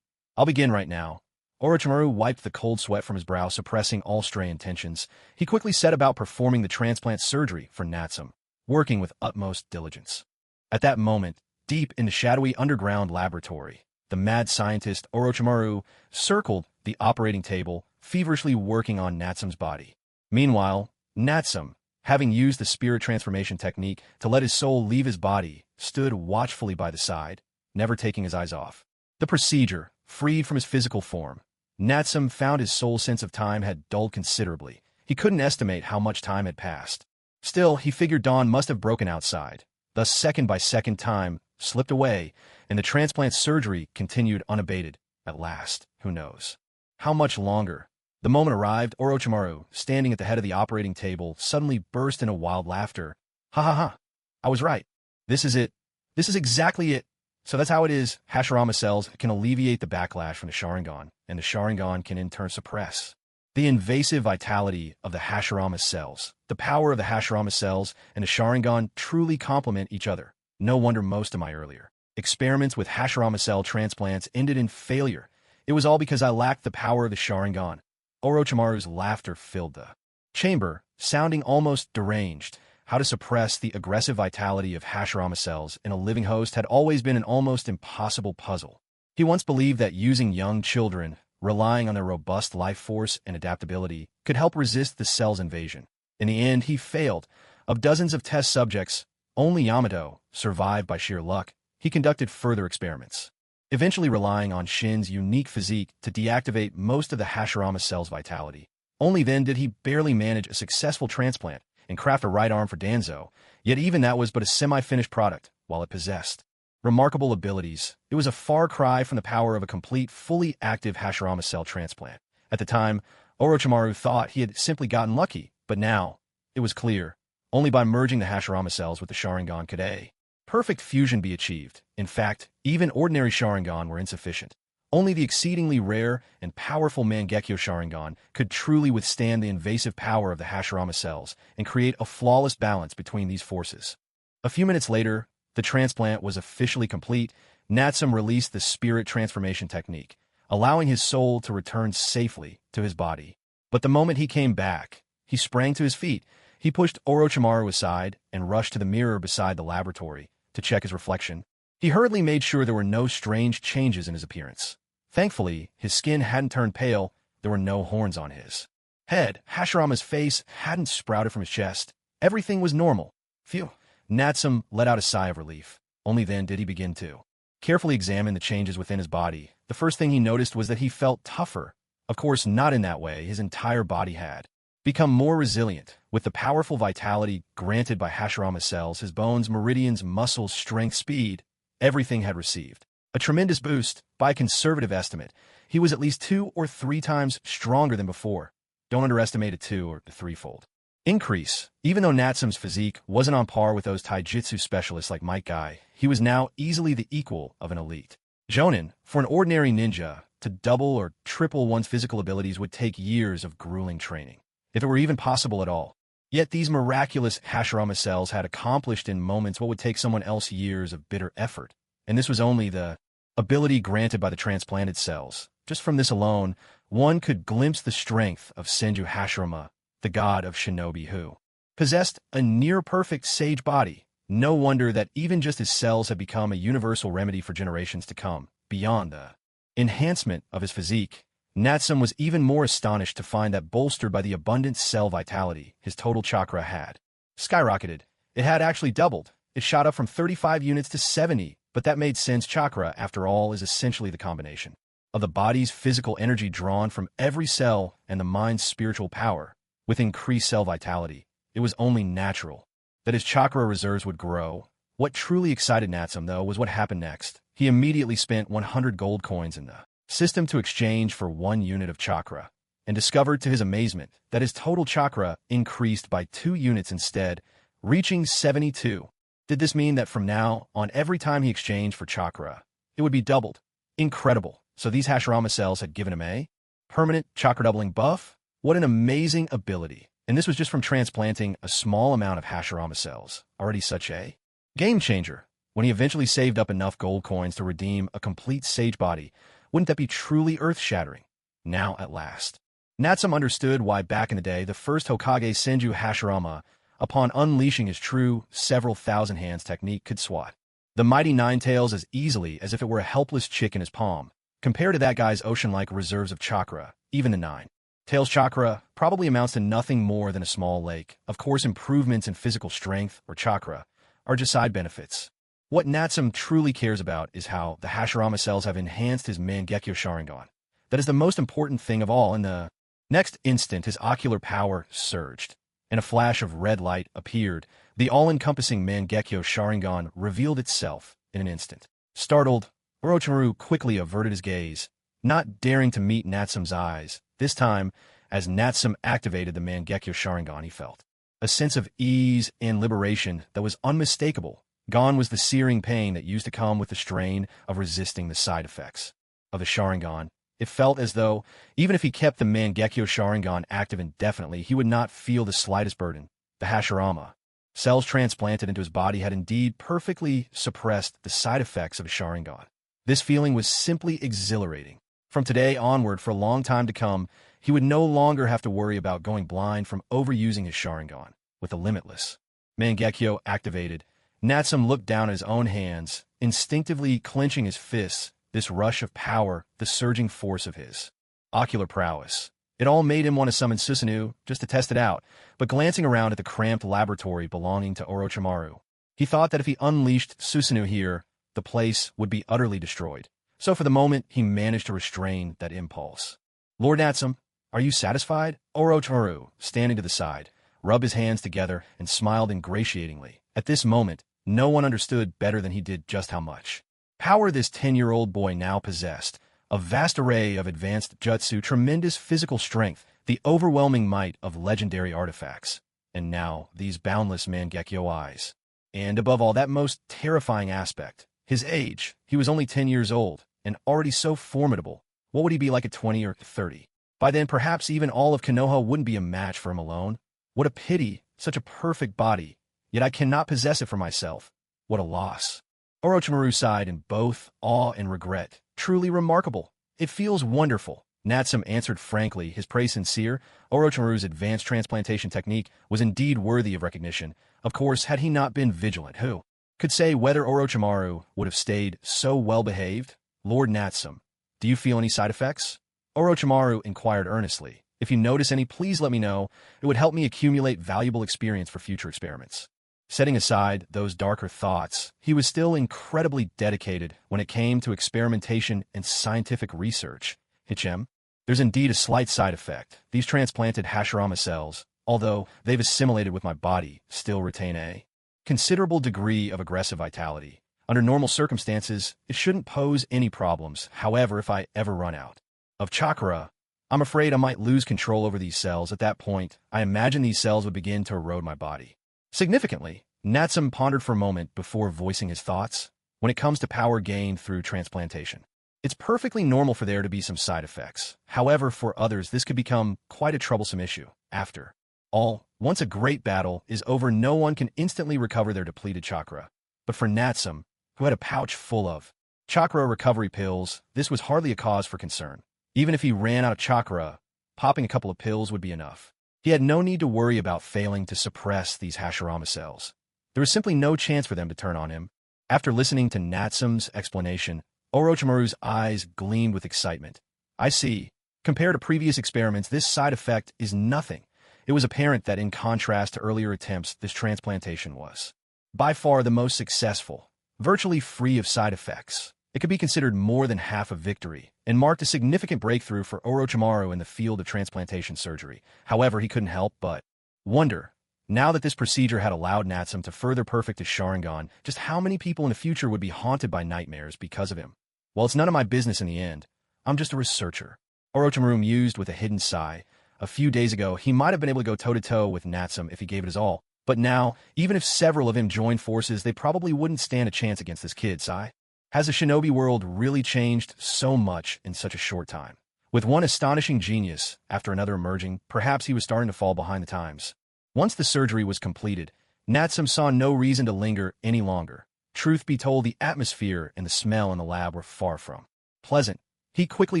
I'll begin right now. Orochimaru wiped the cold sweat from his brow, suppressing all stray intentions. He quickly set about performing the transplant surgery for Natsum, working with utmost diligence. At that moment, deep in the shadowy underground laboratory, the mad scientist Orochimaru circled the operating table, feverishly working on Natsum's body. Meanwhile, Natsum, having used the spirit transformation technique to let his soul leave his body, stood watchfully by the side, never taking his eyes off the procedure. Freed from his physical form, Natsum found his soul sense of time had dulled considerably. He couldn't estimate how much time had passed. Still, he figured dawn must have broken outside. Thus, second by second, time slipped away, and the transplant surgery continued unabated. At last, who knows how much longer? The moment arrived. Orochimaru, standing at the head of the operating table, suddenly burst into wild laughter. Ha ha ha! I was right. This is it. This is exactly it. So that's how it is. Hashirama cells can alleviate the backlash from the Sharingan, and the Sharingan can in turn suppress the invasive vitality of the Hashirama cells. The power of the Hashirama cells and the Sharingan truly complement each other. No wonder most of my earlier experiments with Hashirama cell transplants ended in failure. It was all because I lacked the power of the Sharingan. Orochimaru's laughter filled the chamber, sounding almost deranged. How to suppress the aggressive vitality of Hashirama cells in a living host had always been an almost impossible puzzle. He once believed that using young children, relying on their robust life force and adaptability, could help resist the cell's invasion. In the end, he failed. Of dozens of test subjects, only Yamato survived by sheer luck. He conducted further experiments, eventually relying on Shin's unique physique to deactivate most of the Hashirama cell's vitality. Only then did he barely manage a successful transplant and craft a right arm for Danzo, yet even that was but a semi-finished product, while it possessed remarkable abilities. It was a far cry from the power of a complete, fully active Hashirama cell transplant. At the time, Orochimaru thought he had simply gotten lucky, but now, it was clear, only by merging the Hashirama cells with the Sharingan could a perfect fusion be achieved. In fact, even ordinary Sharingan were insufficient. Only the exceedingly rare and powerful Mangekyo Sharingan could truly withstand the invasive power of the Hashirama cells and create a flawless balance between these forces. A few minutes later, the transplant was officially complete. Natsum released the spirit transformation technique, allowing his soul to return safely to his body. But the moment he came back, he sprang to his feet. He pushed Orochimaru aside and rushed to the mirror beside the laboratory to check his reflection. He hurriedly made sure there were no strange changes in his appearance. Thankfully, his skin hadn't turned pale. There were no horns on his head. Hashirama's face hadn't sprouted from his chest. Everything was normal. Phew. Natsum let out a sigh of relief. Only then did he begin to carefully examine the changes within his body. The first thing he noticed was that he felt tougher. Of course, not in that way. His entire body had become more resilient. With the powerful vitality granted by Hashirama cells, his bones, meridians, muscles, strength, speed, everything had received a tremendous boost. By conservative estimate, he was at least 2 or 3 times stronger than before. Don't underestimate a 2 or 3-fold increase. Even though Natsum's physique wasn't on par with those taijutsu specialists like Might Guy, he was now easily the equal of an elite Jonin. For an ordinary ninja, to double or triple one's physical abilities would take years of grueling training, if it were even possible at all. Yet these miraculous Hashirama cells had accomplished in moments what would take someone else years of bitter effort. And this was only the ability granted by the transplanted cells. Just from this alone, one could glimpse the strength of Senju Hashirama, the god of shinobi who possessed a near-perfect sage body. No wonder that even just his cells had become a universal remedy for generations to come. Beyond the enhancement of his physique, Natsum was even more astonished to find that, bolstered by the abundant cell vitality, his total chakra had skyrocketed. It had actually doubled. It shot up from 35 units to 70. But that made sense. Chakra, after all, is essentially the combination of the body's physical energy drawn from every cell and the mind's spiritual power. With increased cell vitality, it was only natural that his chakra reserves would grow. What truly excited Natsum, though, was what happened next. He immediately spent 100 gold coins in the system to exchange for 1 unit of chakra, and discovered to his amazement that his total chakra increased by 2 units instead, reaching 72. Did this mean that from now on, every time he exchanged for chakra, it would be doubled? Incredible. So these Hashirama cells had given him a permanent chakra doubling buff? What an amazing ability. And this was just from transplanting a small amount of Hashirama cells. Already such a game changer. When he eventually saved up enough gold coins to redeem a complete sage body, wouldn't that be truly earth-shattering? Now at last, Natsum understood why back in the day the first Hokage Senju Hashirama, upon unleashing his true several thousand hands technique, could swat the mighty Nine-Tails as easily as if it were a helpless chick in his palm. Compared to that guy's ocean-like reserves of chakra, even the Nine-Tails chakra probably amounts to nothing more than a small lake. Of course, improvements in physical strength, or chakra, are just side benefits. What Natsum truly cares about is how the Hashirama cells have enhanced his Mangekyo Sharingan. That is the most important thing of all. In the next instant, his ocular power surged, and a flash of red light appeared. The all-encompassing Mangekyo Sharingan revealed itself in an instant. Startled, Orochimaru quickly averted his gaze, not daring to meet Natsum's eyes. This time, as Natsum activated the Mangekyo Sharingan, he felt a sense of ease and liberation that was unmistakable. Gone was the searing pain that used to come with the strain of resisting the side effects of the Sharingan. It felt as though, even if he kept the Mangekyo Sharingan active indefinitely, he would not feel the slightest burden. The Hashirama cells transplanted into his body had indeed perfectly suppressed the side effects of a Sharingan. This feeling was simply exhilarating. From today onward, for a long time to come, he would no longer have to worry about going blind from overusing his Sharingan. With the limitless Mangekyo activated, Natsum looked down at his own hands, instinctively clenching his fists, this rush of power, the surging force of his ocular prowess. It all made him want to summon Susanoo just to test it out, but glancing around at the cramped laboratory belonging to Orochimaru, he thought that if he unleashed Susanoo here, the place would be utterly destroyed. So for the moment, he managed to restrain that impulse. Lord Natsum, are you satisfied? Orochimaru, standing to the side, rubbed his hands together and smiled ingratiatingly. At this moment, no one understood better than he did just how much power this 10-year-old boy now possessed. A vast array of advanced jutsu, tremendous physical strength, the overwhelming might of legendary artifacts. And now, these boundless Mangekyo eyes. And above all, that most terrifying aspect, his age. He was only 10 years old, and already so formidable. What would he be like at 20 or 30? By then, perhaps even all of Konoha wouldn't be a match for him alone. What a pity, such a perfect body. Yet I cannot possess it for myself. What a loss. Orochimaru sighed in both awe and regret. Truly remarkable. It feels wonderful. Natsum answered frankly, his praise sincere. Orochimaru's advanced transplantation technique was indeed worthy of recognition. Of course, had he not been vigilant, who could say whether Orochimaru would have stayed so well-behaved? Lord Natsum, do you feel any side effects? Orochimaru inquired earnestly. If you notice any, please let me know. It would help me accumulate valuable experience for future experiments. Setting aside those darker thoughts, he was still incredibly dedicated when it came to experimentation and scientific research. There's indeed a slight side effect. These transplanted Hashirama cells, although they've assimilated with my body, still retain a considerable degree of aggressive vitality. Under normal circumstances, it shouldn't pose any problems. However, if I ever run out of chakra, I'm afraid I might lose control over these cells. At that point, I imagine these cells would begin to erode my body. Significantly, Natsum pondered for a moment before voicing his thoughts. When it comes to power gained through transplantation, it's perfectly normal for there to be some side effects. However, for others, this could become quite a troublesome issue. After all, once a great battle is over, no one can instantly recover their depleted chakra. But for Natsum, who had a pouch full of chakra recovery pills, this was hardly a cause for concern. Even if he ran out of chakra, popping a couple of pills would be enough. He had no need to worry about failing to suppress these Hashirama cells. There was simply no chance for them to turn on him. After listening to Natsum's explanation, Orochimaru's eyes gleamed with excitement. I see. Compared to previous experiments, this side effect is nothing. It was apparent that in contrast to earlier attempts, this transplantation was by far the most successful, virtually free of side effects. It could be considered more than half a victory, and marked a significant breakthrough for Orochimaru in the field of transplantation surgery. However, he couldn't help but wonder, now that this procedure had allowed Natsum to further perfect his Sharingan, just how many people in the future would be haunted by nightmares because of him. Well, it's none of my business in the end. I'm just a researcher. Orochimaru mused with a hidden sigh. A few days ago, he might have been able to go toe-to-toe with Natsum if he gave it his all. But now, even if several of him joined forces, they probably wouldn't stand a chance against this kid, Sai. Has the shinobi world really changed so much in such a short time? With one astonishing genius after another emerging, perhaps he was starting to fall behind the times. Once the surgery was completed, Natsum saw no reason to linger any longer. Truth be told, the atmosphere and the smell in the lab were far from pleasant. He quickly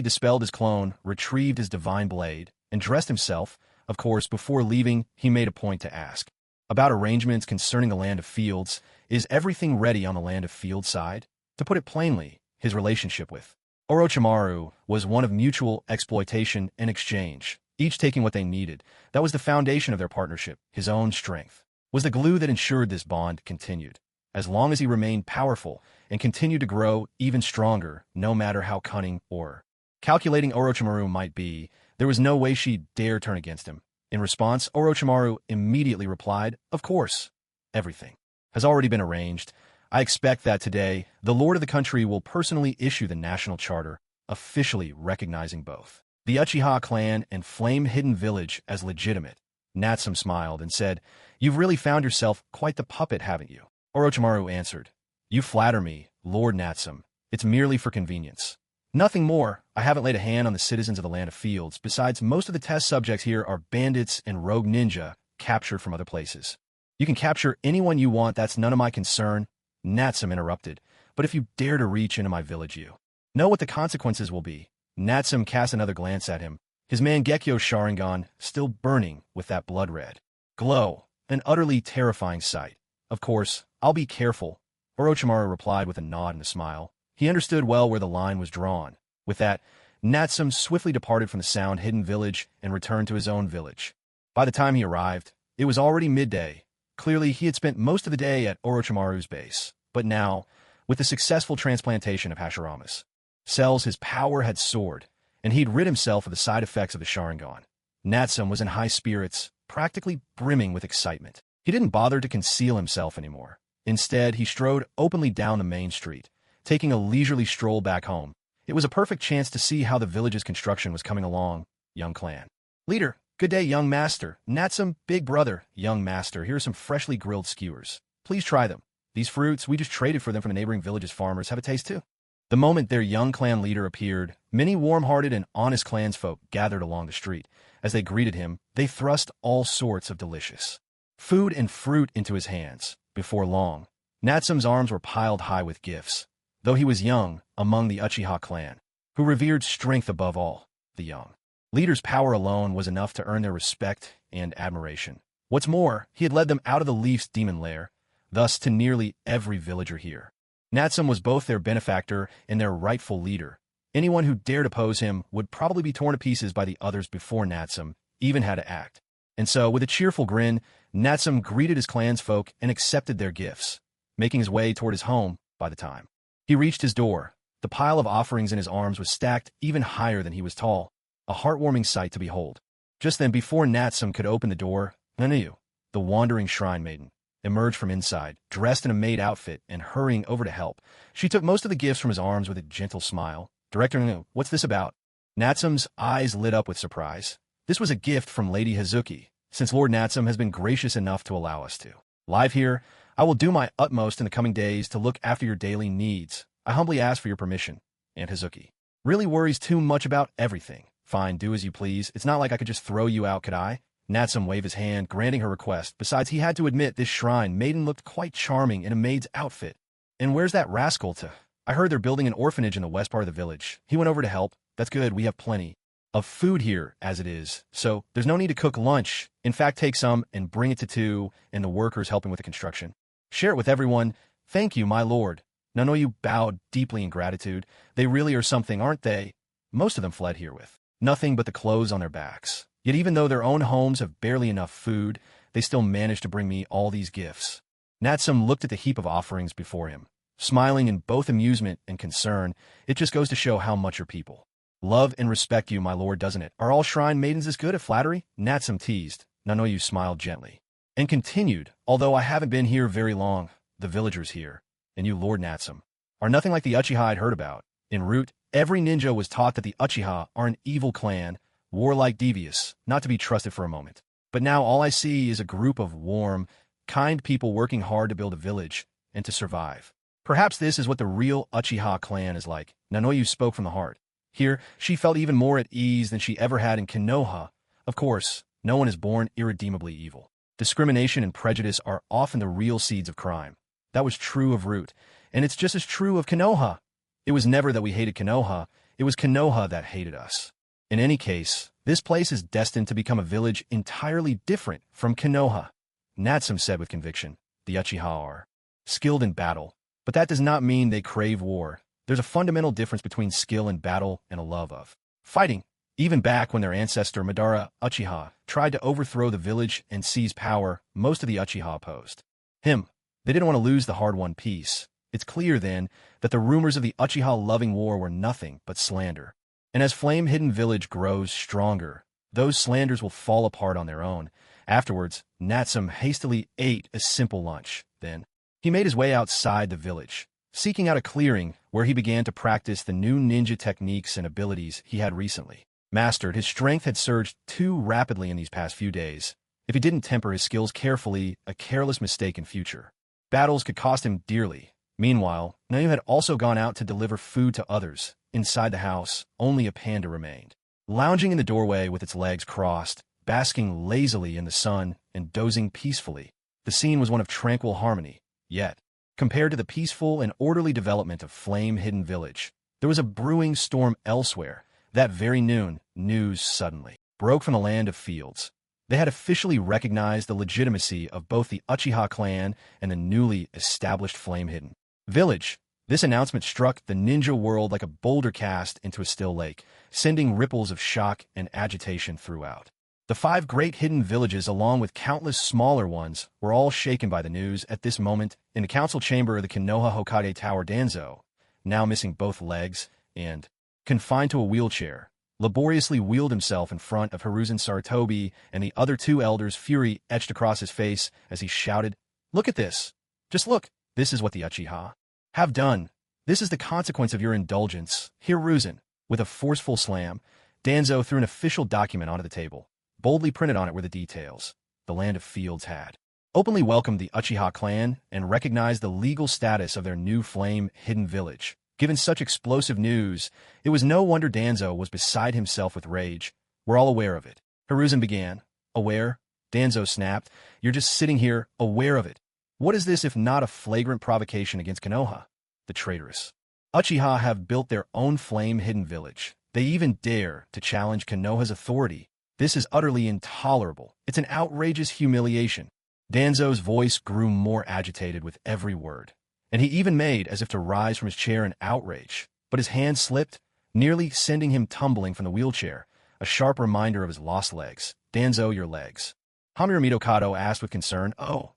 dispelled his clone, retrieved his divine blade, and dressed himself. Of course, before leaving, he made a point to ask about arrangements concerning the Land of Fields. Is everything ready on the Land of Fields side? To put it plainly, his relationship with Orochimaru was one of mutual exploitation and exchange, each taking what they needed. That was the foundation of their partnership. His own strength was the glue that ensured this bond continued. As long as he remained powerful and continued to grow even stronger, no matter how cunning or calculating Orochimaru might be, there was no way she'd dare turn against him. In response, Orochimaru immediately replied, "Of course. Everything has already been arranged. I expect that today, the Lord of the country will personally issue the national charter, officially recognizing both the Uchiha clan and Flame Hidden Village as legitimate." Natsum smiled and said, "You've really found yourself quite the puppet, haven't you?" Orochimaru answered, "You flatter me, Lord Natsum. It's merely for convenience. Nothing more. I haven't laid a hand on the citizens of the Land of Fields. Besides, most of the test subjects here are bandits and rogue ninja captured from other places. You can capture anyone you want, that's none of my concern." Natsum interrupted, "But if you dare to reach into my village, you know what the consequences will be." Natsum cast another glance at him. his Mangekyo Sharingan still burning with that blood-red glow, an utterly terrifying sight. Of course, I'll be careful, Orochimaru replied with a nod and a smile. He understood well where the line was drawn. With that, Natsum swiftly departed from the sound-hidden village and returned to his own village. By the time he arrived, it was already midday. Clearly, he had spent most of the day at Orochimaru's base. But now, with the successful transplantation of Hashiramas cells, his power had soared, and he'd rid himself of the side effects of the Sharingan. Natsum was in high spirits, practically brimming with excitement. He didn't bother to conceal himself anymore. Instead, he strode openly down the main street, taking a leisurely stroll back home. It was a perfect chance to see how the village's construction was coming along. Young clan leader, good day, young master. Natsum, big brother, young master. Here are some freshly grilled skewers. Please try them. These fruits, we just traded for them from the neighboring village's farmers. Have a taste too. The moment their young clan leader appeared, many warm-hearted and honest clansfolk gathered along the street. As they greeted him, they thrust all sorts of delicious food and fruit into his hands. Before long, Natsum's arms were piled high with gifts, though he was young among the Uchiha clan, who revered strength above all. The young leader's power alone was enough to earn their respect and admiration. What's more, he had led them out of the Leaf's demon lair, thus to nearly every villager here. Natsum was both their benefactor and their rightful leader. Anyone who dared oppose him would probably be torn to pieces by the others before Natsum even had to act. And so, with a cheerful grin, Natsum greeted his clansfolk and accepted their gifts, making his way toward his home. By the time he reached his door, the pile of offerings in his arms was stacked even higher than he was tall, a heartwarming sight to behold. Just then, before Natsum could open the door, Nanayu, the wandering shrine maiden, emerged from inside, dressed in a maid outfit and hurrying over to help. She took most of the gifts from his arms with a gentle smile. Director Nanayu, what's this about? Natsum's eyes lit up with surprise. This was a gift from Lady Hazuki, since Lord Natsum has been gracious enough to allow us to live here. I will do my utmost in the coming days to look after your daily needs. I humbly ask for your permission. Aunt Hazuki really worries too much about everything. Fine, do as you please. It's not like I could just throw you out, could I? Natsum waved his hand, granting her request. Besides, he had to admit this shrine maiden looked quite charming in a maid's outfit. And where's that rascal to? I heard they're building an orphanage in the west part of the village. He went over to help. That's good, we have plenty of food here as it is, so there's no need to cook lunch. In fact, take some and bring it to two and the workers helping with the construction. Share it with everyone. Thank you, my lord. Nanoyu bowed deeply in gratitude. They really are something, aren't they? Most of them fled here with nothing but the clothes on their backs. Yet even though their own homes have barely enough food, they still managed to bring me all these gifts. Natsum looked at the heap of offerings before him, smiling in both amusement and concern. It just goes to show how much your people love and respect you, my lord, doesn't it? Are all shrine maidens as good at flattery? Natsum teased. Nanoyu smiled gently and continued, although I haven't been here very long, the villagers here, and you, Lord Natsum, are nothing like the Uchiha I'd heard about. En route, every ninja was taught that the Uchiha are an evil clan, warlike, devious, not to be trusted for a moment. But now all I see is a group of warm, kind people working hard to build a village and to survive. Perhaps this is what the real Uchiha clan is like. Nanoyu spoke from the heart. Here, she felt even more at ease than she ever had in Konoha. Of course, no one is born irredeemably evil. Discrimination and prejudice are often the real seeds of crime. That was true of Root, and it's just as true of Konoha. It was never that we hated Konoha, it was Konoha that hated us. In any case, this place is destined to become a village entirely different from Konoha. Natsum said with conviction. The Uchiha are skilled in battle, but that does not mean they crave war. There's a fundamental difference between skill in battle and a love of fighting. Even back when their ancestor Madara Uchiha tried to overthrow the village and seize power, most of the Uchiha opposed him. They didn't want to lose the hard-won peace. It's clear, then, that the rumors of the Uchiha loving war were nothing but slander. And as Flame Hidden Village grows stronger, those slanders will fall apart on their own. Afterwards, Natsum hastily ate a simple lunch. Then, he made his way outside the village, seeking out a clearing where he began to practice the new ninja techniques and abilities he had recently mastered. His strength had surged too rapidly in these past few days. If he didn't temper his skills carefully, a careless mistake in future battles could cost him dearly. Meanwhile, Nayu had also gone out to deliver food to others. Inside the house, only a panda remained, lounging in the doorway with its legs crossed, basking lazily in the sun and dozing peacefully. The scene was one of tranquil harmony. Yet, compared to the peaceful and orderly development of Flame Hidden Village, there was a brewing storm elsewhere. That very noon, news suddenly broke from the land of fields. They had officially recognized the legitimacy of both the Uchiha clan and the newly established Flame Hidden Village. This announcement struck the ninja world like a boulder cast into a still lake, sending ripples of shock and agitation throughout. The 5 great hidden villages, along with countless smaller ones, were all shaken by the news at this moment. In the council chamber of the Konoha Hokage Tower, Danzo, now missing both legs and confined to a wheelchair, laboriously wheeled himself in front of Hiruzen Sarutobi and the other 2 elders, fury etched across his face as he shouted, "Look at this! Just look! This is what the Uchiha have done. This is the consequence of your indulgence." Hiruzen, with a forceful slam, Danzo threw an official document onto the table. Boldly printed on it were the details. The land of fields had openly welcomed the Uchiha clan and recognized the legal status of their new Flame Hidden Village. Given such explosive news, it was no wonder Danzo was beside himself with rage. "We're all aware of it." Hiruzen began. "Aware?" Danzo snapped. "You're just sitting here, aware of it. What is this if not a flagrant provocation against Konoha? The traitorous Uchiha have built their own Flame Hidden Village. They even dare to challenge Konoha's authority. This is utterly intolerable. It's an outrageous humiliation." Danzo's voice grew more agitated with every word, and he even made as if to rise from his chair in outrage. But his hand slipped, nearly sending him tumbling from the wheelchair, a sharp reminder of his lost legs. "Danzo, your legs." Hamura Mitokado asked with concern. Oh,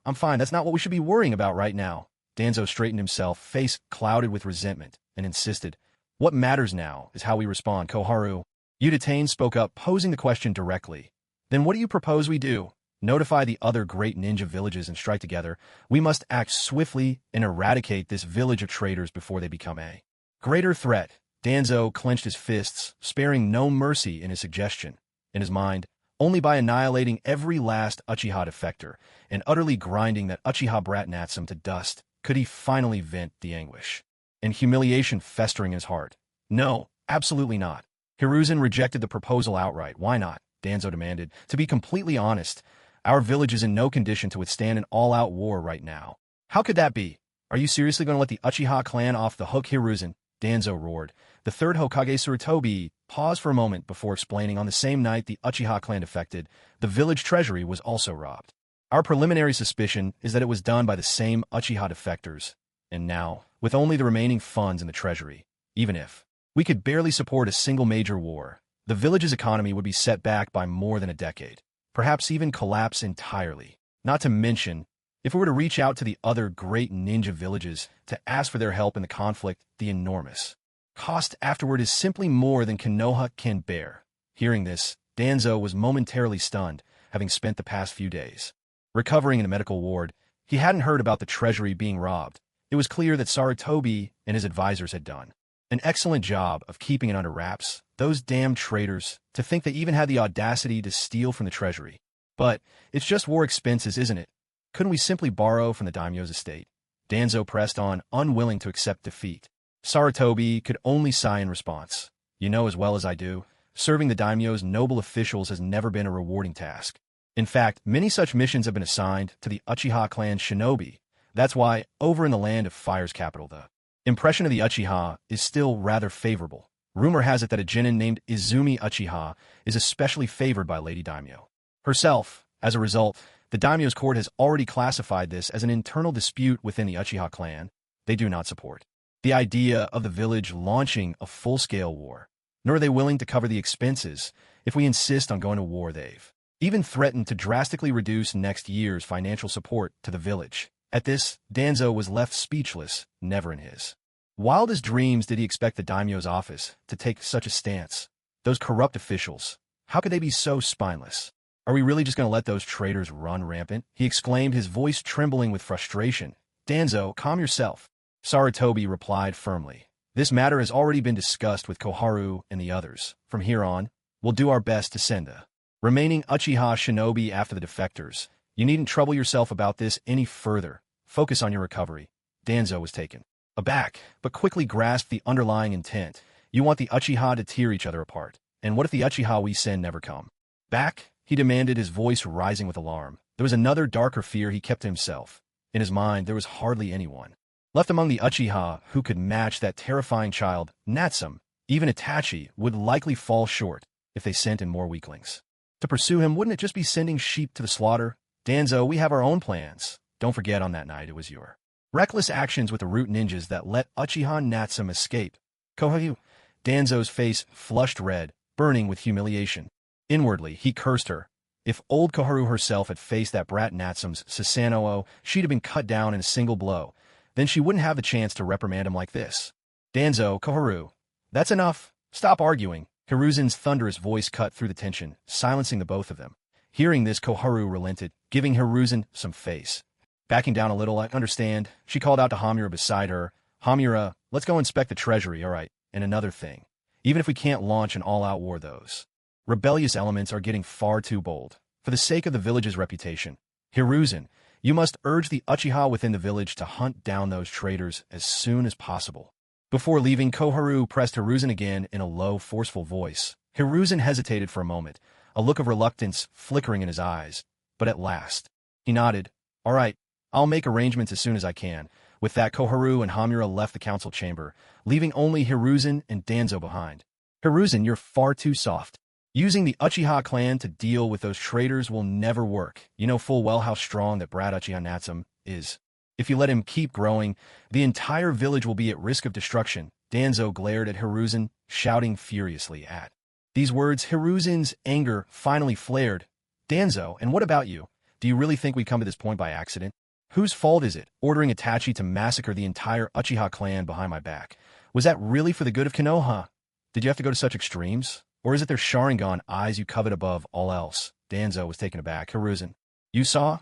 I'm fine. That's not what we should be worrying about right now." Danzo straightened himself, face clouded with resentment, and insisted, "What matters now is how we respond." Koharu Udatain spoke up, posing the question directly. "Then what do you propose we do? Notify the other great ninja villages and strike together. We must act swiftly and eradicate this village of traitors before they become a greater threat." Danzo clenched his fists, sparing no mercy in his suggestion. In his mind, only by annihilating every last Uchiha defector and utterly grinding that Uchiha brat Natsum to dust could he finally vent the anguish and humiliation festering in his heart. No, absolutely not. Hiruzen rejected the proposal outright. "Why not?" Danzo demanded. "To be completely honest, our village is in no condition to withstand an all-out war right now." "How could that be? Are you seriously going to let the Uchiha clan off the hook?" Hiruzen, Danzo roared. The 3rd Hokage Sarutobi paused for a moment before explaining. "On the same night the Uchiha clan defected, the village treasury was also robbed. Our preliminary suspicion is that it was done by the same Uchiha defectors. And now, with only the remaining funds in the treasury, even if we could barely support a single major war, the village's economy would be set back by more than a decade, perhaps even collapse entirely. Not to mention, if we were to reach out to the other great ninja villages to ask for their help in the conflict, the enormous cost afterward is simply more than Konoha can bear." Hearing this, Danzo was momentarily stunned, having spent the past few days recovering in the medical ward. He hadn't heard about the treasury being robbed. It was clear that Sarutobi and his advisors had done an excellent job of keeping it under wraps. Those damn traitors, to think they even had the audacity to steal from the treasury. "But it's just war expenses, isn't it? Couldn't we simply borrow from the daimyo's estate?" Danzo pressed on, unwilling to accept defeat. Sarutobi could only sigh in response. "You know as well as I do, serving the daimyo's noble officials has never been a rewarding task. In fact, many such missions have been assigned to the Uchiha clan shinobi. That's why, over in the land of Fire's capital, the impression of the Uchiha is still rather favorable. Rumor has it that a genin named Izumi Uchiha is especially favored by Lady Daimyo herself. As a result, the daimyo's court has already classified this as an internal dispute within the Uchiha clan. They do not support the idea of the village launching a full-scale war, nor are they willing to cover the expenses if we insist on going to war. They've even threatened to drastically reduce next year's financial support to the village. At this, Danzo was left speechless. Never in his wildest dreams did he expect the daimyo's office to take such a stance. Those corrupt officials, how could they be so spineless? "Are we really just going to let those traitors run rampant?" he exclaimed, his voice trembling with frustration. "Danzo, calm yourself." Sarutobi replied firmly. "This matter has already been discussed with Koharu and the others. From here on, we'll do our best to send the remaining Uchiha shinobi after the defectors. You needn't trouble yourself about this any further. Focus on your recovery." Danzo was taken aback, but quickly grasped the underlying intent. "You want the Uchiha to tear each other apart. And what if the Uchiha we send never come back?" he demanded, his voice rising with alarm. There was another darker fear he kept to himself. In his mind, there was hardly anyone left among the Uchiha who could match that terrifying child, Natsum. Even Itachi would likely fall short if they sent in more weaklings. To pursue him, wouldn't it just be sending sheep to the slaughter? Danzo, we have our own plans. Don't forget on that night it was your reckless actions with the root ninjas that let Uchiha Natsume escape. Koharu. Danzo's face flushed red, burning with humiliation. Inwardly, he cursed her. If old Koharu herself had faced that brat Natsume's Susanoo, she'd have been cut down in a single blow. Then she wouldn't have the chance to reprimand him like this. Danzo, Koharu. That's enough. Stop arguing. Hiruzen's thunderous voice cut through the tension, silencing the both of them. Hearing this, Koharu relented, giving Hiruzen some face. Backing down a little, I understand. She called out to Hamura beside her. Hamura, let's go inspect the treasury, all right? And another thing. Even if we can't launch an all-out war, those rebellious elements are getting far too bold. For the sake of the village's reputation, Hiruzen, you must urge the Uchiha within the village to hunt down those traitors as soon as possible. Before leaving, Koharu pressed Hiruzen again in a low, forceful voice. Hiruzen hesitated for a moment, a look of reluctance flickering in his eyes. But at last, he nodded. All right, I'll make arrangements as soon as I can. With that, Koharu and Hamura left the council chamber, leaving only Hiruzen and Danzo behind. Hiruzen, you're far too soft. Using the Uchiha clan to deal with those traitors will never work. You know full well how strong that brat Uchiha Natsume is. If you let him keep growing, the entire village will be at risk of destruction. Danzo glared at Hiruzen, shouting furiously at these words. Hiruzen's anger finally flared. Danzo, and what about you? Do you really think we come to this point by accident? Whose fault is it, ordering Itachi to massacre the entire Uchiha clan behind my back? Was that really for the good of Konoha? Did you have to go to such extremes? Or is it their Sharingan eyes you covet above all else? Danzo was taken aback. Hiruzen, you saw?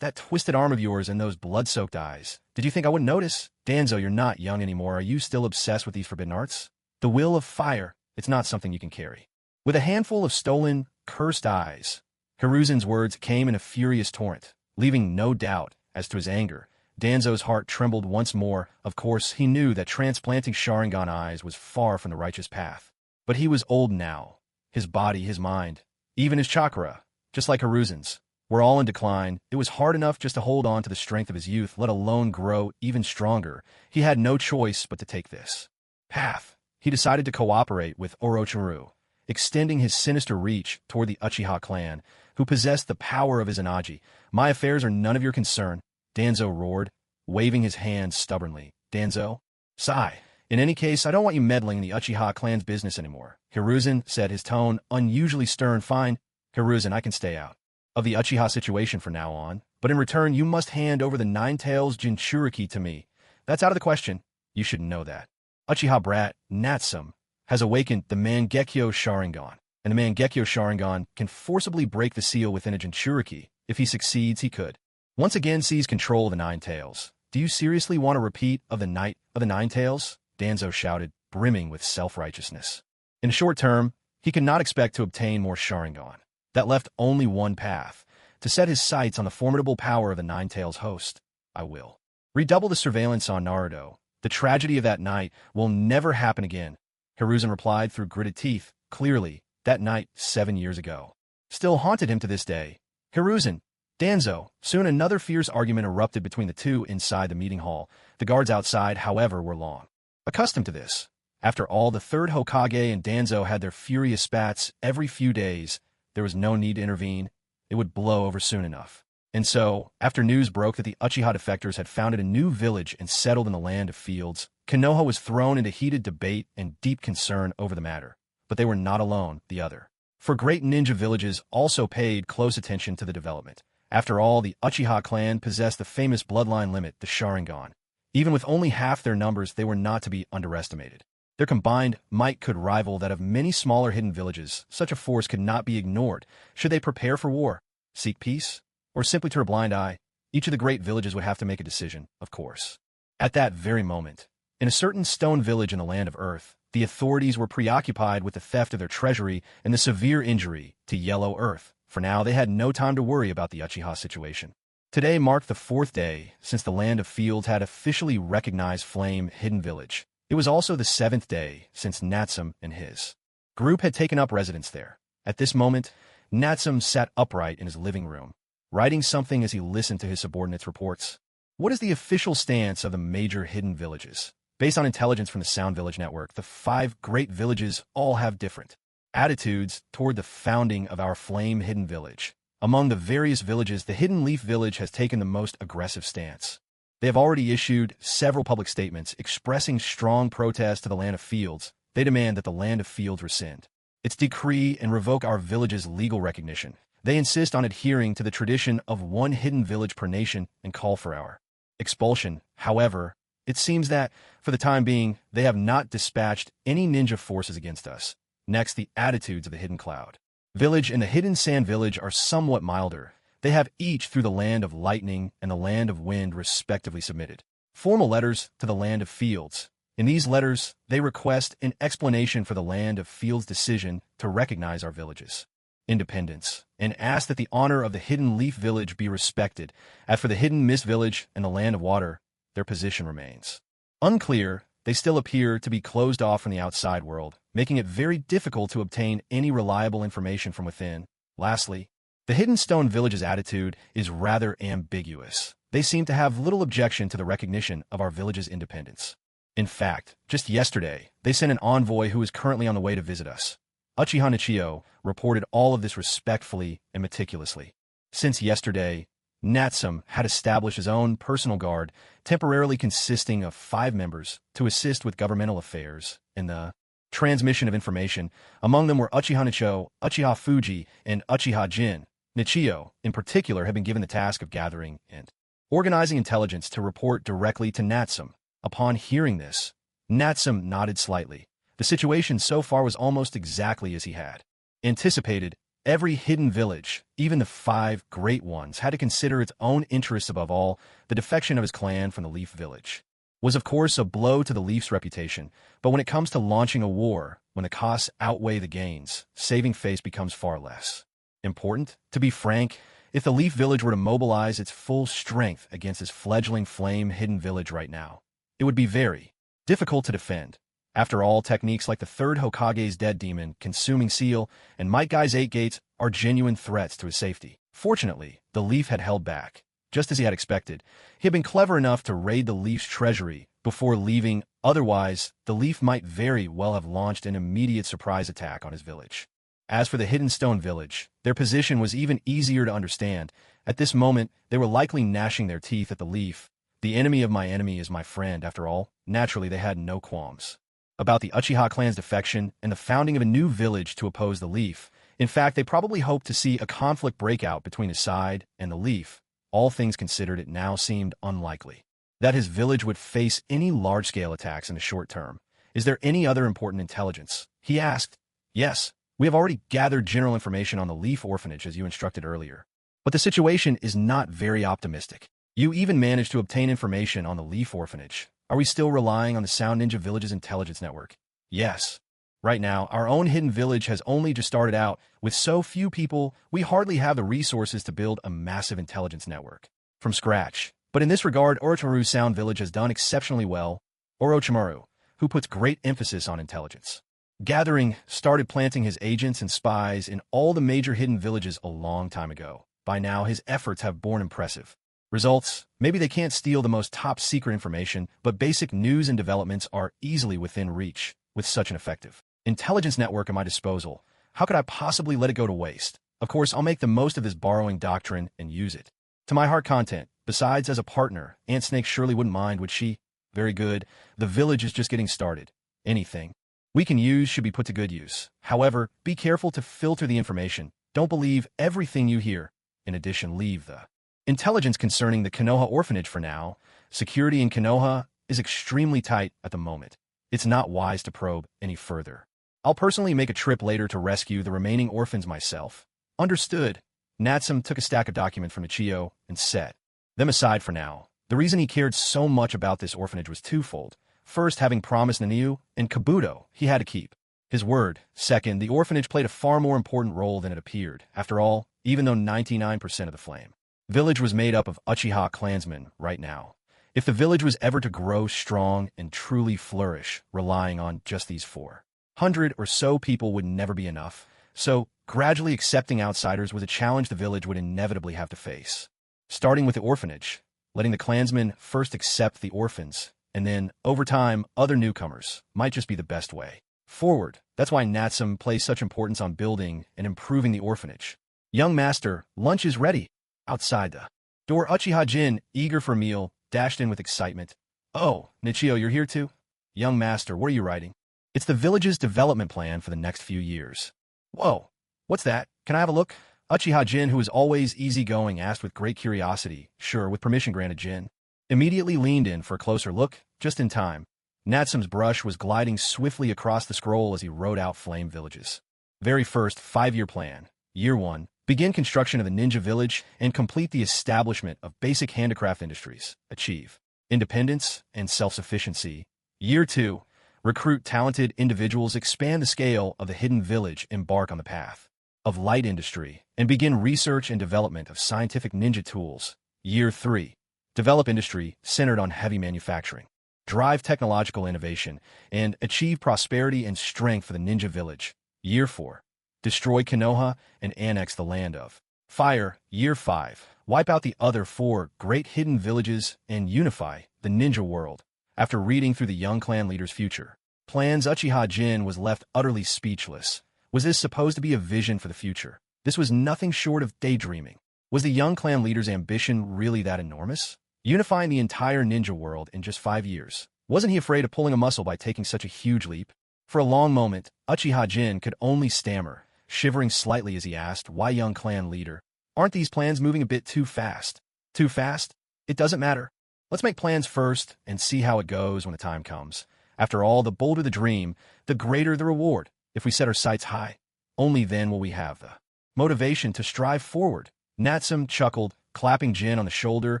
That twisted arm of yours and those blood-soaked eyes. Did you think I wouldn't notice? Danzo, you're not young anymore. Are you still obsessed with these forbidden arts? The will of fire, it's not something you can carry. With a handful of stolen, cursed eyes, Hiruzen's words came in a furious torrent, leaving no doubt as to his anger. Danzo's heart trembled once more. Of course, he knew that transplanting Sharingan eyes was far from the righteous path. But he was old now. His body, his mind, even his chakra, just like Hiruzen's, were all in decline. It was hard enough just to hold on to the strength of his youth, let alone grow even stronger. He had no choice but to take this path. He decided to cooperate with Orochimaru, extending his sinister reach toward the Uchiha clan, who possessed the power of Izanagi. My affairs are none of your concern, Danzo roared, waving his hand stubbornly. Danzo? Sigh. In any case, I don't want you meddling in the Uchiha clan's business anymore. Hiruzen said, his tone unusually stern. Fine, Hiruzen, I can stay out of the Uchiha situation from now on, but in return you must hand over the Nine-Tails Jinchuriki to me. That's out of the question. You should know that. Uchiha brat, Natsume, has awakened the Mangekyo Sharingan, and the Mangekyo Sharingan can forcibly break the seal within a Jinchuriki. If he succeeds, he could once again seize control of the Nine-Tails. Do you seriously want a repeat of the Night of the Nine-Tails? Danzo shouted, brimming with self-righteousness. In the short term, he could not expect to obtain more Sharingan. That left only one path, to set his sights on the formidable power of the Nine-Tails host. I will redouble the surveillance on Naruto. The tragedy of that night will never happen again, Hiruzen replied through gritted teeth. Clearly, that night 7 years ago still haunted him to this day. Hiruzen, Danzo. Soon another fierce argument erupted between the two inside the meeting hall. The guards outside, however, were long accustomed to this. After all, the third Hokage and Danzo had their furious spats every few days. There was no need to intervene. It would blow over soon enough. And so, after news broke that the Uchiha defectors had founded a new village and settled in the land of fields, Konoha was thrown into heated debate and deep concern over the matter. But they were not alone, the other. For great ninja villages also paid close attention to the development. After all, the Uchiha clan possessed the famous bloodline limit, the Sharingan. Even with only half their numbers, they were not to be underestimated. Their combined might could rival that of many smaller hidden villages. Such a force could not be ignored. Should they prepare for war, seek peace, or simply turn a blind eye? Each of the great villages would have to make a decision, of course. At that very moment, in a certain stone village in the land of Earth, the authorities were preoccupied with the theft of their treasury and the severe injury to Yellow Earth. For now, they had no time to worry about the Uchiha situation. Today marked the 4th day since the land of fields had officially recognized Flame Hidden Village. It was also the 7th day since Natsume and his group had taken up residence there. At this moment, Natsume sat upright in his living room, writing something as he listened to his subordinates' reports. What is the official stance of the major hidden villages? Based on intelligence from the Sound Village Network, the 5 great villages all have different attitudes toward the founding of our flame-hidden village. Among the various villages, the Hidden Leaf Village has taken the most aggressive stance. They have already issued several public statements expressing strong protest to the Land of Fields. They demand that the Land of Fields rescind its decree and revoke our village's legal recognition. They insist on adhering to the tradition of one hidden village per nation and call for our expulsion. However, it seems that, for the time being, they have not dispatched any ninja forces against us. Next, the attitudes of the Hidden Cloud Village and the Hidden Sand Village are somewhat milder. They have each, through the Land of Lightning and the Land of Wind, respectively submitted formal letters to the Land of Fields. In these letters, they request an explanation for the Land of Fields' decision to recognize our villages' independence, and ask that the honor of the Hidden Leaf Village be respected. As for the Hidden Mist Village and the Land of Water, their position remains unclear. They still appear to be closed off from the outside world, making it very difficult to obtain any reliable information from within. Lastly, the Hidden Stone Village's attitude is rather ambiguous. They seem to have little objection to the recognition of our village's independence. In fact, just yesterday, they sent an envoy who is currently on the way to visit us. Uchiha Nichio reported all of this respectfully and meticulously. Since yesterday, Natsum had established his own personal guard, temporarily consisting of 5 members, to assist with governmental affairs and the transmission of information. Among them were Uchiha Nichio, Uchiha Fuji, and Uchiha Jin. Nichio, in particular, had been given the task of gathering and organizing intelligence to report directly to Natsum. Upon hearing this, Natsum nodded slightly. The situation so far was almost exactly as he had anticipated. Every hidden village, even the 5 great ones, had to consider its own interests above all. The defection of his clan from the Leaf Village was, of course, a blow to the Leaf's reputation, but when it comes to launching a war, when the costs outweigh the gains, saving face becomes far less important. To be frank, if the Leaf Village were to mobilize its full strength against this fledgling flame-hidden village right now, it would be very difficult to defend. After all, techniques like the 3rd Hokage's Dead Demon, Consuming Seal, and Might Guy's 8 Gates are genuine threats to his safety. Fortunately, the Leaf had held back. Just as he had expected, he had been clever enough to raid the Leaf's treasury before leaving. Otherwise, the Leaf might very well have launched an immediate surprise attack on his village. As for the Hidden Stone Village, their position was even easier to understand. At this moment, they were likely gnashing their teeth at the Leaf. The enemy of my enemy is my friend, after all. Naturally, they had no qualms about the Uchiha clan's defection and the founding of a new village to oppose the Leaf. In fact, they probably hoped to see a conflict break out between his side and the Leaf. All things considered, it now seemed unlikely that his village would face any large-scale attacks in the short term. Is there any other important intelligence? He asked. Yes, we have already gathered general information on the Leaf Orphanage as you instructed earlier. But the situation is not very optimistic. You even managed to obtain information on the Leaf Orphanage. Are we still relying on the Sound Ninja Village's intelligence network? Yes. Right now, our own hidden village has only just started out. With so few people, we hardly have the resources to build a massive intelligence network from scratch. But in this regard, Orochimaru's Sound Village has done exceptionally well. Orochimaru, who puts great emphasis on intelligence gathering, started planting his agents and spies in all the major hidden villages a long time ago. By now, his efforts have borne impressive results. Maybe they can't steal the most top-secret information, but basic news and developments are easily within reach. With such an effective intelligence network at my disposal, how could I possibly let it go to waste? Of course, I'll make the most of this borrowing doctrine and use it to my heart content. Besides, as a partner, Aunt Snake surely wouldn't mind, would she? Very good. The village is just getting started. Anything we can use should be put to good use. However, be careful to filter the information. Don't believe everything you hear. In addition, leave the intelligence concerning the Konoha orphanage for now. Security in Konoha is extremely tight at the moment. It's not wise to probe any further. I'll personally make a trip later to rescue the remaining orphans myself. Understood. Natsum took a stack of documents from Nichio and set them aside for now. The reason he cared so much about this orphanage was twofold. First, having promised Naniu and Kabuto, he had to keep his word. Second, the orphanage played a far more important role than it appeared. After all, even though 99% of the Flame Village was made up of Uchiha clansmen right now, if the village was ever to grow strong and truly flourish, relying on just these 400 or so people would never be enough. So, gradually accepting outsiders was a challenge the village would inevitably have to face. Starting with the orphanage, letting the clansmen first accept the orphans and then, over time, other newcomers might just be the best way forward. That's why Natsum places such importance on building and improving the orphanage. Young master, lunch is ready. Outside the door, Uchiha Jin, eager for a meal, dashed in with excitement. Oh, Nichio, you're here too? Young master, what are you writing? It's the village's development plan for the next few years. Whoa, what's that? Can I have a look? Uchiha Jin, who was always easygoing, asked with great curiosity. Sure, with permission granted, Jin immediately leaned in for a closer look, just in time. Natsum's brush was gliding swiftly across the scroll as he wrote out Flame Village's very first 5-year plan. Year 1, begin construction of the ninja village and complete the establishment of basic handicraft industries. Achieve independence and self-sufficiency. Year 2, recruit talented individuals, expand the scale of the hidden village, embark on the path of light industry, and begin research and development of scientific ninja tools. Year 3, develop industry centered on heavy manufacturing, drive technological innovation, and achieve prosperity and strength for the ninja village. Year 4, destroy Konoha and annex the land of fire. Year 5, wipe out the other 4 great hidden villages and unify the ninja world. After reading through the young clan leader's future plans, Uchiha Jin was left utterly speechless. Was this supposed to be a vision for the future? This was nothing short of daydreaming. Was the young clan leader's ambition really that enormous? Unifying the entire ninja world in just 5 years. Wasn't he afraid of pulling a muscle by taking such a huge leap? For a long moment, Uchiha Jin could only stammer, shivering slightly as he asked, why, young clan leader? Aren't these plans moving a bit too fast? Too fast? It doesn't matter. Let's make plans first and see how it goes when the time comes. After all, the bolder the dream, the greater the reward. If we set our sights high, only then will we have the motivation to strive forward. Natsum chuckled, clapping Jin on the shoulder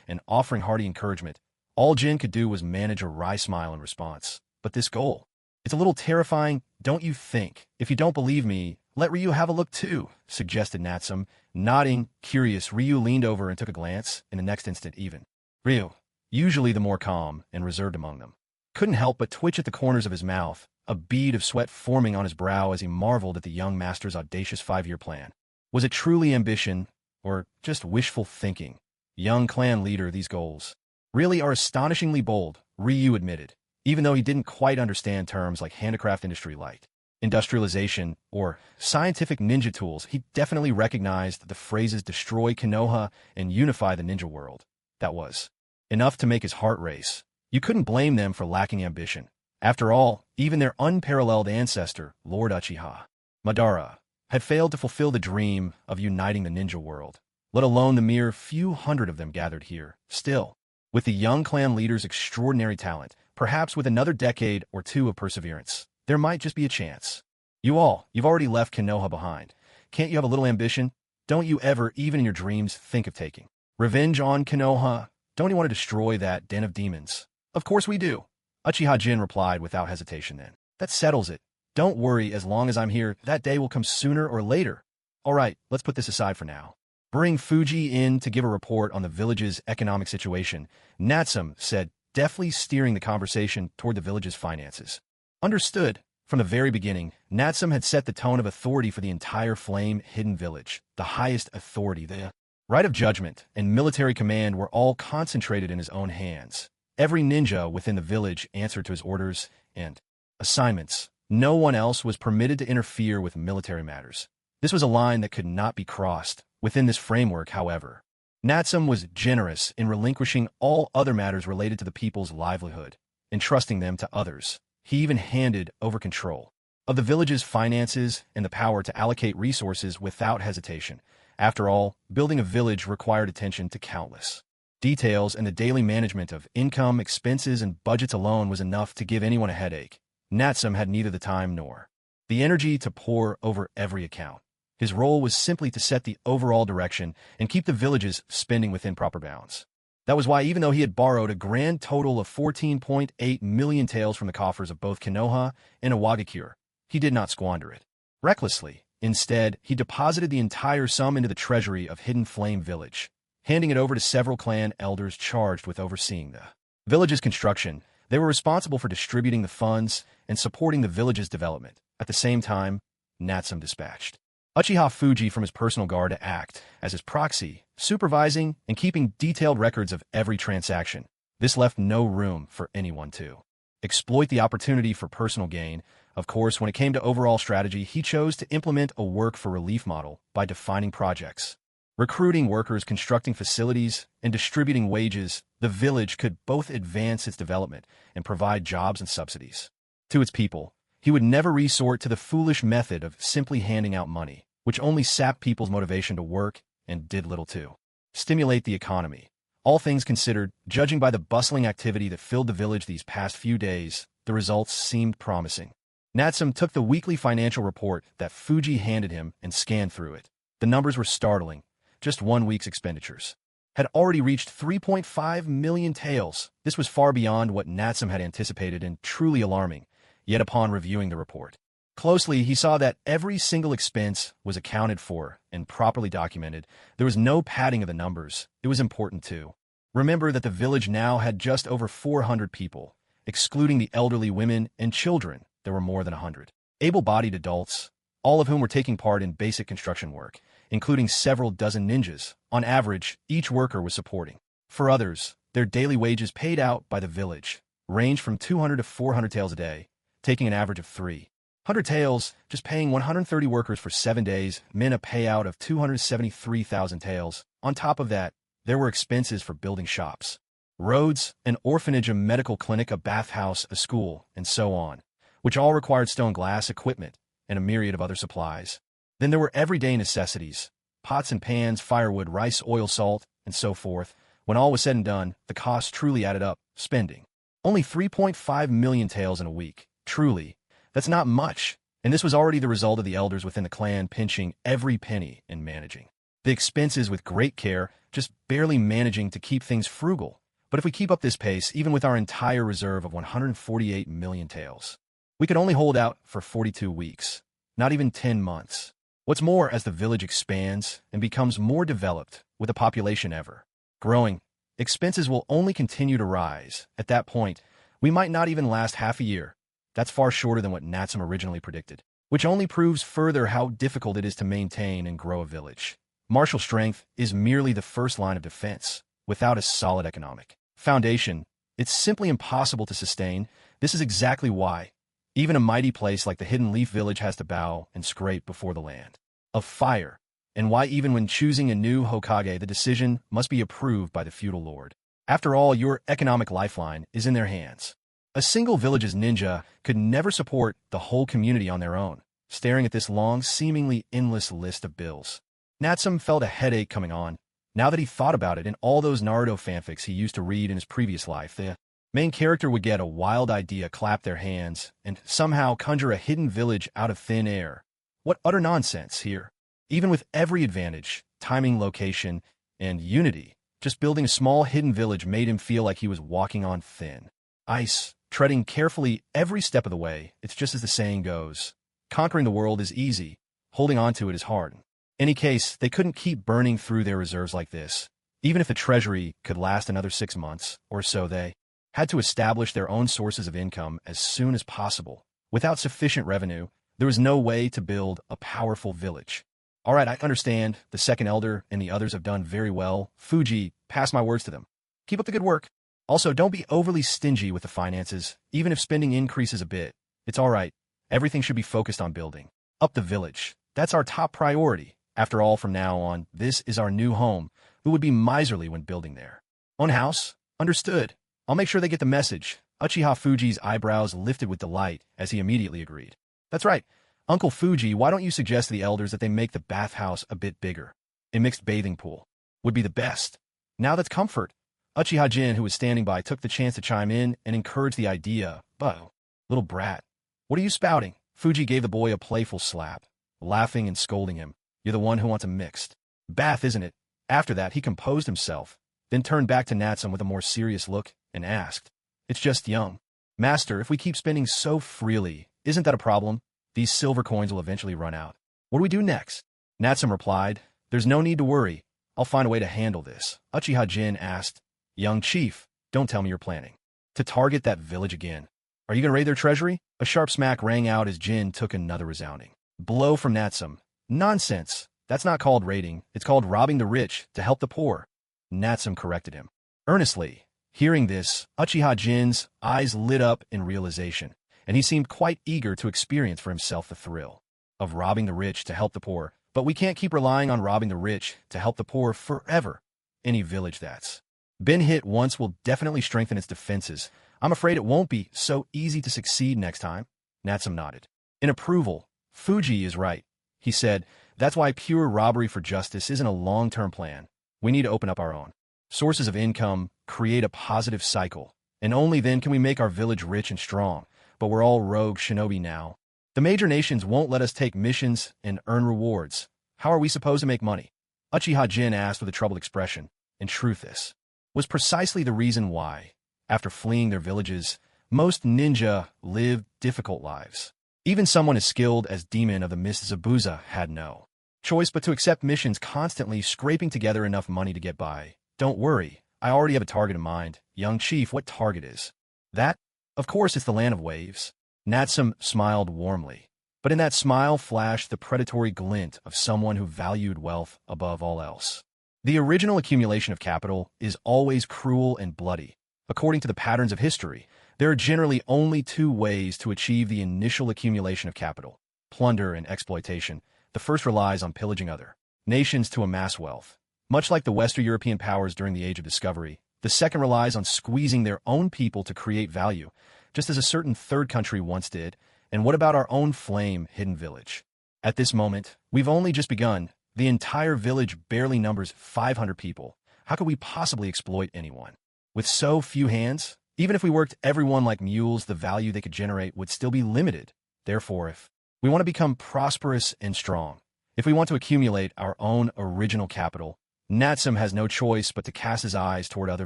and offering hearty encouragement. All Jin could do was manage a wry smile in response. But this goal, it's a little terrifying, don't you think? If you don't believe me, let Ryu have a look too, suggested Natsum. Nodding, curious, Ryu leaned over and took a glance. In the next instant, even Ryu, usually the more calm and reserved among them, couldn't help but twitch at the corners of his mouth, a bead of sweat forming on his brow as he marveled at the young master's audacious 5-year plan. Was it truly ambition, or just wishful thinking? Young clan leader, these goals really are astonishingly bold, Ryu admitted, even though he didn't quite understand terms like handicraft industry, light industrialization, or scientific ninja tools. He definitely recognized the phrases destroy Konoha and unify the ninja world. That was enough to make his heart race. You couldn't blame them for lacking ambition. After all, even their unparalleled ancestor, Lord Uchiha Madara, had failed to fulfill the dream of uniting the ninja world, let alone the mere few hundred of them gathered here. Still, with the young clan leader's extraordinary talent, perhaps with another decade or 2 of perseverance, there might just be a chance. You've already left Konoha behind. Can't you have a little ambition? Don't you ever, even in your dreams, think of taking revenge on Konoha? Don't you want to destroy that den of demons? Of course we do, Uchiha Jin replied without hesitation. Then, that settles it. Don't worry, as long as I'm here, that day will come sooner or later. All right, let's put this aside for now. Bring Fuji in to give a report on the village's economic situation, Natsum said, deftly steering the conversation toward the village's finances. Understood. From the very beginning, Natsum had set the tone of authority for the entire Flame Hidden Village. The highest authority, the right of judgment, and military command were all concentrated in his own hands. Every ninja within the village answered to his orders and assignments. No one else was permitted to interfere with military matters. This was a line that could not be crossed. Within this framework, however, Natsum was generous in relinquishing all other matters related to the people's livelihood, entrusting them to others. He even handed over control of the village's finances and the power to allocate resources without hesitation. After all, building a village required attention to countless details, and the daily management of income, expenses, and budgets alone was enough to give anyone a headache. Natsum had neither the time nor the energy to pore over every account. His role was simply to set the overall direction and keep the village's spending within proper bounds. That was why, even though he had borrowed a grand total of 14.8 million taels from the coffers of both Konoha and Iwagakure, he did not squander it recklessly. Instead, he deposited the entire sum into the treasury of Hidden Flame Village, handing it over to several clan elders charged with overseeing the village's construction. They were responsible for distributing the funds and supporting the village's development. At the same time, Natsum dispatched Uchiha Fuji from his personal guard to act as his proxy, supervising and keeping detailed records of every transaction. This left no room for anyone to exploit the opportunity for personal gain. Of course, when it came to overall strategy, he chose to implement a work-for-relief model by defining projects, recruiting workers, constructing facilities, and distributing wages. The village could both advance its development and provide jobs and subsidies to its people. He would never resort to the foolish method of simply handing out money, which only sapped people's motivation to work and did little to stimulate the economy. All things considered, judging by the bustling activity that filled the village these past few days, the results seemed promising. Natsum took the weekly financial report that Fuji handed him and scanned through it. The numbers were startling. Just 1 week's expenditures had already reached 3.5 million taels. This was far beyond what Natsum had anticipated and truly alarming. Yet upon reviewing the report closely, he saw that every single expense was accounted for and properly documented. There was no padding of the numbers. It was important to remember that the village now had just over 400 people. Excluding the elderly, women, and children, there were more than 100 able-bodied adults, all of whom were taking part in basic construction work, including several dozen ninjas. On average, each worker was supporting. For others, their daily wages paid out by the village ranged from 200 to 400 taels a day, taking an average of 300 taels, just paying 130 workers for 7 days, meant a payout of 273,000 taels. On top of that, there were expenses for building shops, roads, an orphanage, a medical clinic, a bathhouse, a school, and so on, which all required stone glass equipment and a myriad of other supplies. Then there were everyday necessities, pots and pans, firewood, rice, oil, salt, and so forth. When all was said and done, the cost truly added up, spending only 3.5 million taels in a week. Truly, that's not much, and this was already the result of the elders within the clan pinching every penny and managing the expenses with great care, just barely managing to keep things frugal. But if we keep up this pace, even with our entire reserve of 148 million taels, we could only hold out for 42 weeks, not even 10 months. What's more, as the village expands and becomes more developed, with a population ever growing, expenses will only continue to rise. At that point, we might not even last half a year. That's far shorter than what Natsum originally predicted, which only proves further how difficult it is to maintain and grow a village. Martial strength is merely the first line of defense. Without a solid economic foundation, it's simply impossible to sustain. This is exactly why even a mighty place like the Hidden Leaf Village has to bow and scrape before the land of fire, and why even when choosing a new Hokage, the decision must be approved by the feudal lord. After all, your economic lifeline is in their hands. A single village's ninja could never support the whole community on their own. Staring at this long, seemingly endless list of bills, Natsum felt a headache coming on. Now that he thought about it, in all those Naruto fanfics he used to read in his previous life, the main character would get a wild idea, clap their hands, and somehow conjure a hidden village out of thin air. What utter nonsense here. Even with every advantage, timing, location, and unity, just building a small hidden village made him feel like he was walking on thin ice, treading carefully every step of the way. It's just as the saying goes, conquering the world is easy, holding on to it is hard. In any case, they couldn't keep burning through their reserves like this. Even if the treasury could last another 6 months or so, they had to establish their own sources of income as soon as possible. Without sufficient revenue, there was no way to build a powerful village. All right, I understand. The second elder and the others have done very well. Fuji, pass my words to them. Keep up the good work. Also, don't be overly stingy with the finances. Even if spending increases a bit, it's all right. Everything should be focused on building up the village. That's our top priority. After all, from now on, this is our new home. Who would be miserly when building their own house? Understood. I'll make sure they get the message. Uchiha Fuji's eyebrows lifted with delight as he immediately agreed. That's right. Uncle Fuji, why don't you suggest to the elders that they make the bathhouse a bit bigger? A mixed bathing pool would be the best. Now that's comfort. Uchiha Jin, who was standing by, took the chance to chime in and encourage the idea. But, little brat, what are you spouting? Fuji gave the boy a playful slap, laughing and scolding him. You're the one who wants a mixed bath, isn't it? After that, he composed himself, then turned back to Natsum with a more serious look and asked, It's just young. Master, if we keep spending so freely, isn't that a problem? These silver coins will eventually run out. What do we do next? Natsum replied, There's no need to worry. I'll find a way to handle this. Uchiha Jin asked, Young chief, don't tell me you're planning to target that village again. Are you going to raid their treasury? A sharp smack rang out as Jin took another resounding blow from Natsum. Nonsense. That's not called raiding. It's called robbing the rich to help the poor. Natsum corrected him earnestly. Hearing this, Uchiha Jin's eyes lit up in realization, and he seemed quite eager to experience for himself the thrill of robbing the rich to help the poor. But we can't keep relying on robbing the rich to help the poor forever. Any village that's been hit once will definitely strengthen its defenses. I'm afraid it won't be so easy to succeed next time. Natsum nodded. In approval, Fuji is right. He said, that's why pure robbery for justice isn't a long-term plan. We need to open up our own sources of income, create a positive cycle, and only then can we make our village rich and strong. But we're all rogue shinobi now. The major nations won't let us take missions and earn rewards. How are we supposed to make money? Uchiha Jin asked with a troubled expression. In truth, this was precisely the reason why, after fleeing their villages, most ninja lived difficult lives. Even someone as skilled as Demon of the Mist Zabuza had no choice but to accept missions, constantly scraping together enough money to get by. Don't worry, I already have a target in mind. Young chief, what target is that? Of course, it's the land of waves. Natsum smiled warmly, but in that smile flashed the predatory glint of someone who valued wealth above all else. The original accumulation of capital is always cruel and bloody. According to the patterns of history, there are generally only two ways to achieve the initial accumulation of capital: plunder and exploitation. The first relies on pillaging other nations to amass wealth, much like the Western European powers during the Age of Discovery. The second relies on squeezing their own people to create value, just as a certain third country once did. And what about our own flame-hidden village? At this moment, we've only just begun. The entire village barely numbers 500 people. How could we possibly exploit anyone with so few hands? Even if we worked everyone like mules, the value they could generate would still be limited. Therefore, if we want to become prosperous and strong, if we want to accumulate our own original capital, Natsum has no choice but to cast his eyes toward other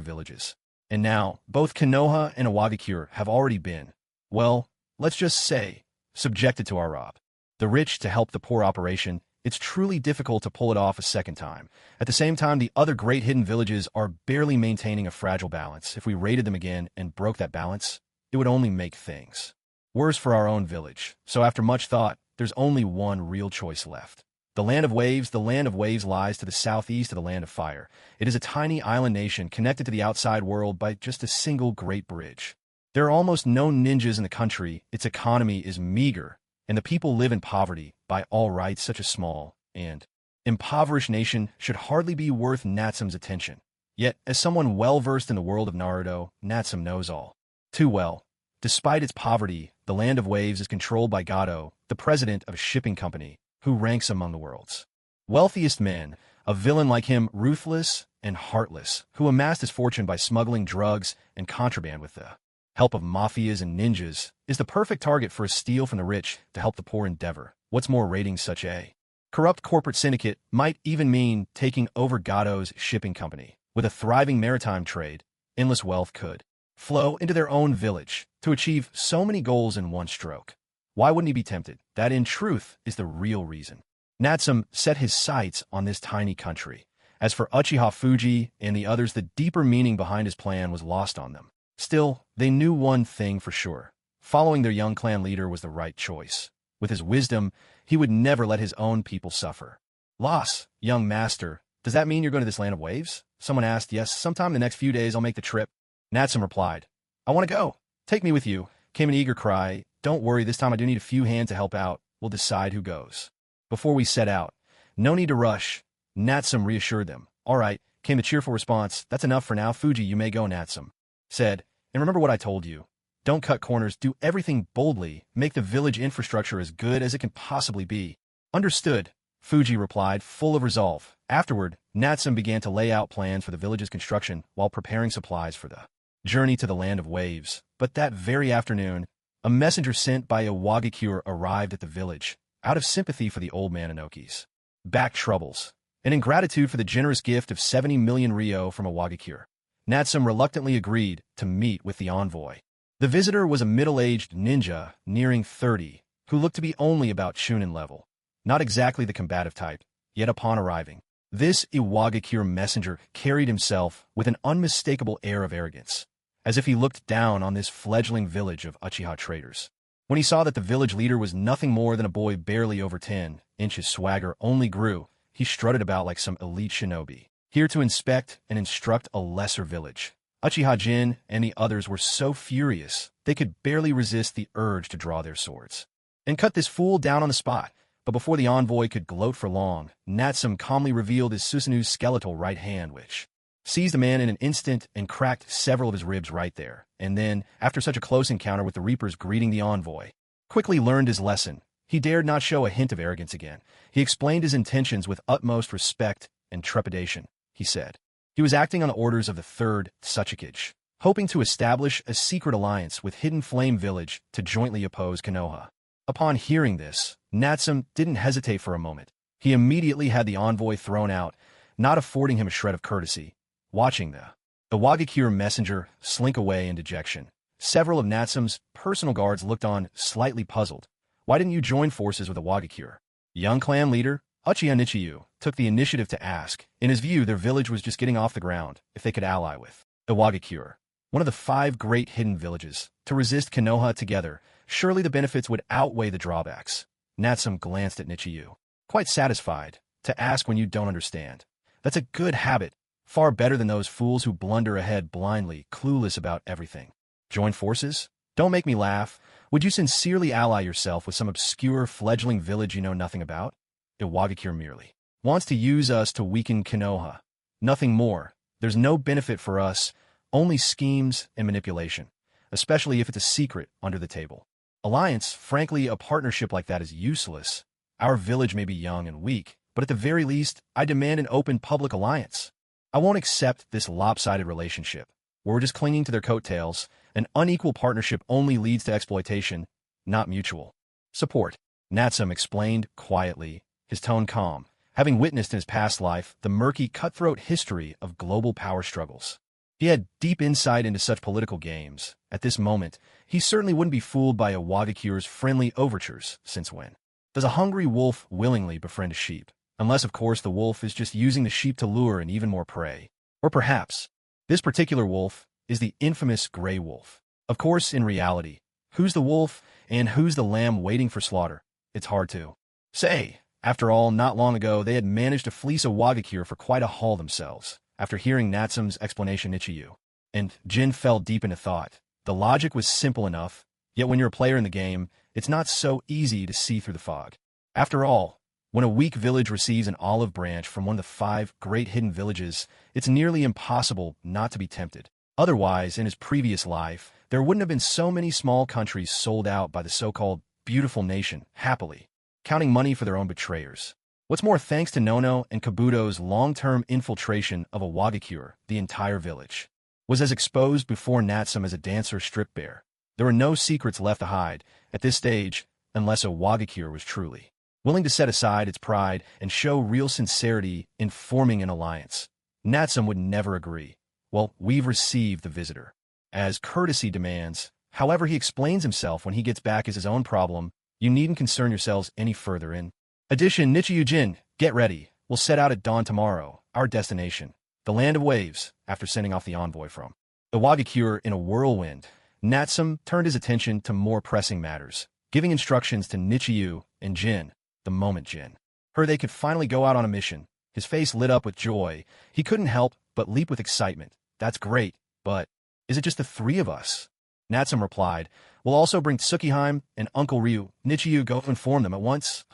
villages. And now, both Konoha and Iwagakure have already been, well, let's just say, subjected to our rob the rich to help the poor operation. It's truly difficult to pull it off a second time. At the same time, the other great hidden villages are barely maintaining a fragile balance. If we raided them again and broke that balance, it would only make things worse for our own village. So after much thought, there's only one real choice left. The land of waves. The land of waves lies to the southeast of the land of fire. It is a tiny island nation connected to the outside world by just a single great bridge. There are almost no ninjas in the country. Its economy is meager, and the people live in poverty. By all rights, such a small and impoverished nation should hardly be worth Natsum's attention. Yet, as someone well-versed in the world of Naruto, Natsum knows all too well. Despite its poverty, the land of waves is controlled by Gato, the president of a shipping company, who ranks among the world's wealthiest men. A villain like him, ruthless and heartless, who amassed his fortune by smuggling drugs and contraband with the help of mafias and ninjas, is the perfect target for a steal from the rich to help the poor endeavor. What's more, raiding such a corrupt corporate syndicate might even mean taking over Gato's shipping company. With a thriving maritime trade, endless wealth could flow into their own village to achieve so many goals in one stroke. Why wouldn't he be tempted? That, in truth, is the real reason Natsum set his sights on this tiny country. As for Uchiha Fuji and the others, the deeper meaning behind his plan was lost on them. Still, they knew one thing for sure. Following their young clan leader was the right choice. With his wisdom, he would never let his own people suffer. Loss, young master, does that mean you're going to this land of waves? Someone asked. Yes, sometime in the next few days I'll make the trip. Natsum replied. I want to go. Take me with you, came an eager cry. Don't worry, this time I do need a few hands to help out. We'll decide who goes before we set out. No need to rush, Natsum reassured them. All right, came the cheerful response. That's enough for now. Fuji, you may go, Natsum said. And remember what I told you. Don't cut corners, do everything boldly, make the village infrastructure as good as it can possibly be. Understood, Fuji replied, full of resolve. Afterward, Natsum began to lay out plans for the village's construction while preparing supplies for the journey to the land of waves. But that very afternoon, a messenger sent by Iwagakure arrived at the village, out of sympathy for the old man Inoki's back troubles, and in gratitude for the generous gift of 70 million ryo from Iwagakure. Natsum reluctantly agreed to meet with the envoy. The visitor was a middle-aged ninja nearing 30, who looked to be only about Chunin level. Not exactly the combative type, yet upon arriving, this Iwagakure messenger carried himself with an unmistakable air of arrogance, as if he looked down on this fledgling village of Uchiha traders. When he saw that the village leader was nothing more than a boy barely over 10 inches, swagger only grew. He strutted about like some elite shinobi, here to inspect and instruct a lesser village. Uchiha Jin and the others were so furious they could barely resist the urge to draw their swords and cut this fool down on the spot. But before the envoy could gloat for long, Natsum calmly revealed his Susanu's skeletal right hand, which seized the man in an instant and cracked several of his ribs right there. And then, after such a close encounter with the Reapers greeting the envoy, quickly learned his lesson. He dared not show a hint of arrogance again. He explained his intentions with utmost respect and trepidation. He said he was acting on the orders of the third Tsuchikage, hoping to establish a secret alliance with Hidden Flame Village to jointly oppose Konoha. Upon hearing this, Natsum didn't hesitate for a moment. He immediately had the envoy thrown out, not affording him a shred of courtesy. Watching the Wagakure messenger slink away in dejection, several of Natsum's personal guards looked on, slightly puzzled. Why didn't you join forces with the Wagakure? Young clan leader Uchiha Nichiyu took the initiative to ask. In his view, their village was just getting off the ground if they could ally with the Wagakure, one of the 5 great hidden villages, to resist Konoha together. Surely the benefits would outweigh the drawbacks. Natsum glanced at Nichiyu, quite satisfied, to ask when you don't understand. That's a good habit, far better than those fools who blunder ahead blindly, clueless about everything. Join forces? Don't make me laugh. Would you sincerely ally yourself with some obscure fledgling village you know nothing about? Iwagakure merely wants to use us to weaken Konoha. Nothing more. There's no benefit for us, only schemes and manipulation, especially if it's a secret under the table. Alliance, frankly, a partnership like that is useless. Our village may be young and weak, but at the very least, I demand an open public alliance. I won't accept this lopsided relationship, where we're just clinging to their coattails. An unequal partnership only leads to exploitation, not mutual support. Natsum explained quietly, his tone calm, having witnessed in his past life the murky, cutthroat history of global power struggles. He had deep insight into such political games. At this moment, he certainly wouldn't be fooled by Iwagakure's friendly overtures, since when does a hungry wolf willingly befriend a sheep? Unless, of course, the wolf is just using the sheep to lure in even more prey. Or perhaps, this particular wolf is the infamous gray wolf. Of course, in reality, who's the wolf and who's the lamb waiting for slaughter? It's hard to say. After all, not long ago, they had managed to fleece a Wagakure for quite a haul themselves. After hearing Natsum's explanation, Nichiyu and Jin fell deep into thought. The logic was simple enough, yet when you're a player in the game, it's not so easy to see through the fog. After all, when a weak village receives an olive branch from one of the 5 great hidden villages, it's nearly impossible not to be tempted. Otherwise, in his previous life, there wouldn't have been so many small countries sold out by the so-called beautiful nation, happily, counting money for their own betrayers. What's more, thanks to Nono and Kabuto's long-term infiltration of a Wagakure, the entire village was as exposed before Natsum as a dancer stripped bare. There were no secrets left to hide at this stage, unless a Wagakure was truly willing to set aside its pride and show real sincerity in forming an alliance. Natsum would never agree. Well, we've received the visitor, as courtesy demands. However he explains himself when he gets back is his own problem. You needn't concern yourselves any further. In addition, Nichiyu Jin, get ready. We'll set out at dawn tomorrow. Our destination, the Land of Waves. After sending off the envoy from the Wagakure in a whirlwind, Natsum turned his attention to more pressing matters, giving instructions to Nichiyu and Jin. The moment Jin heard they could finally go out on a mission, his face lit up with joy. He couldn't help but leap with excitement. That's great, but is it just the 3 of us? Natsum replied, we'll also bring Tsukihime and Uncle Ryu. Nichiyu, go inform them at once.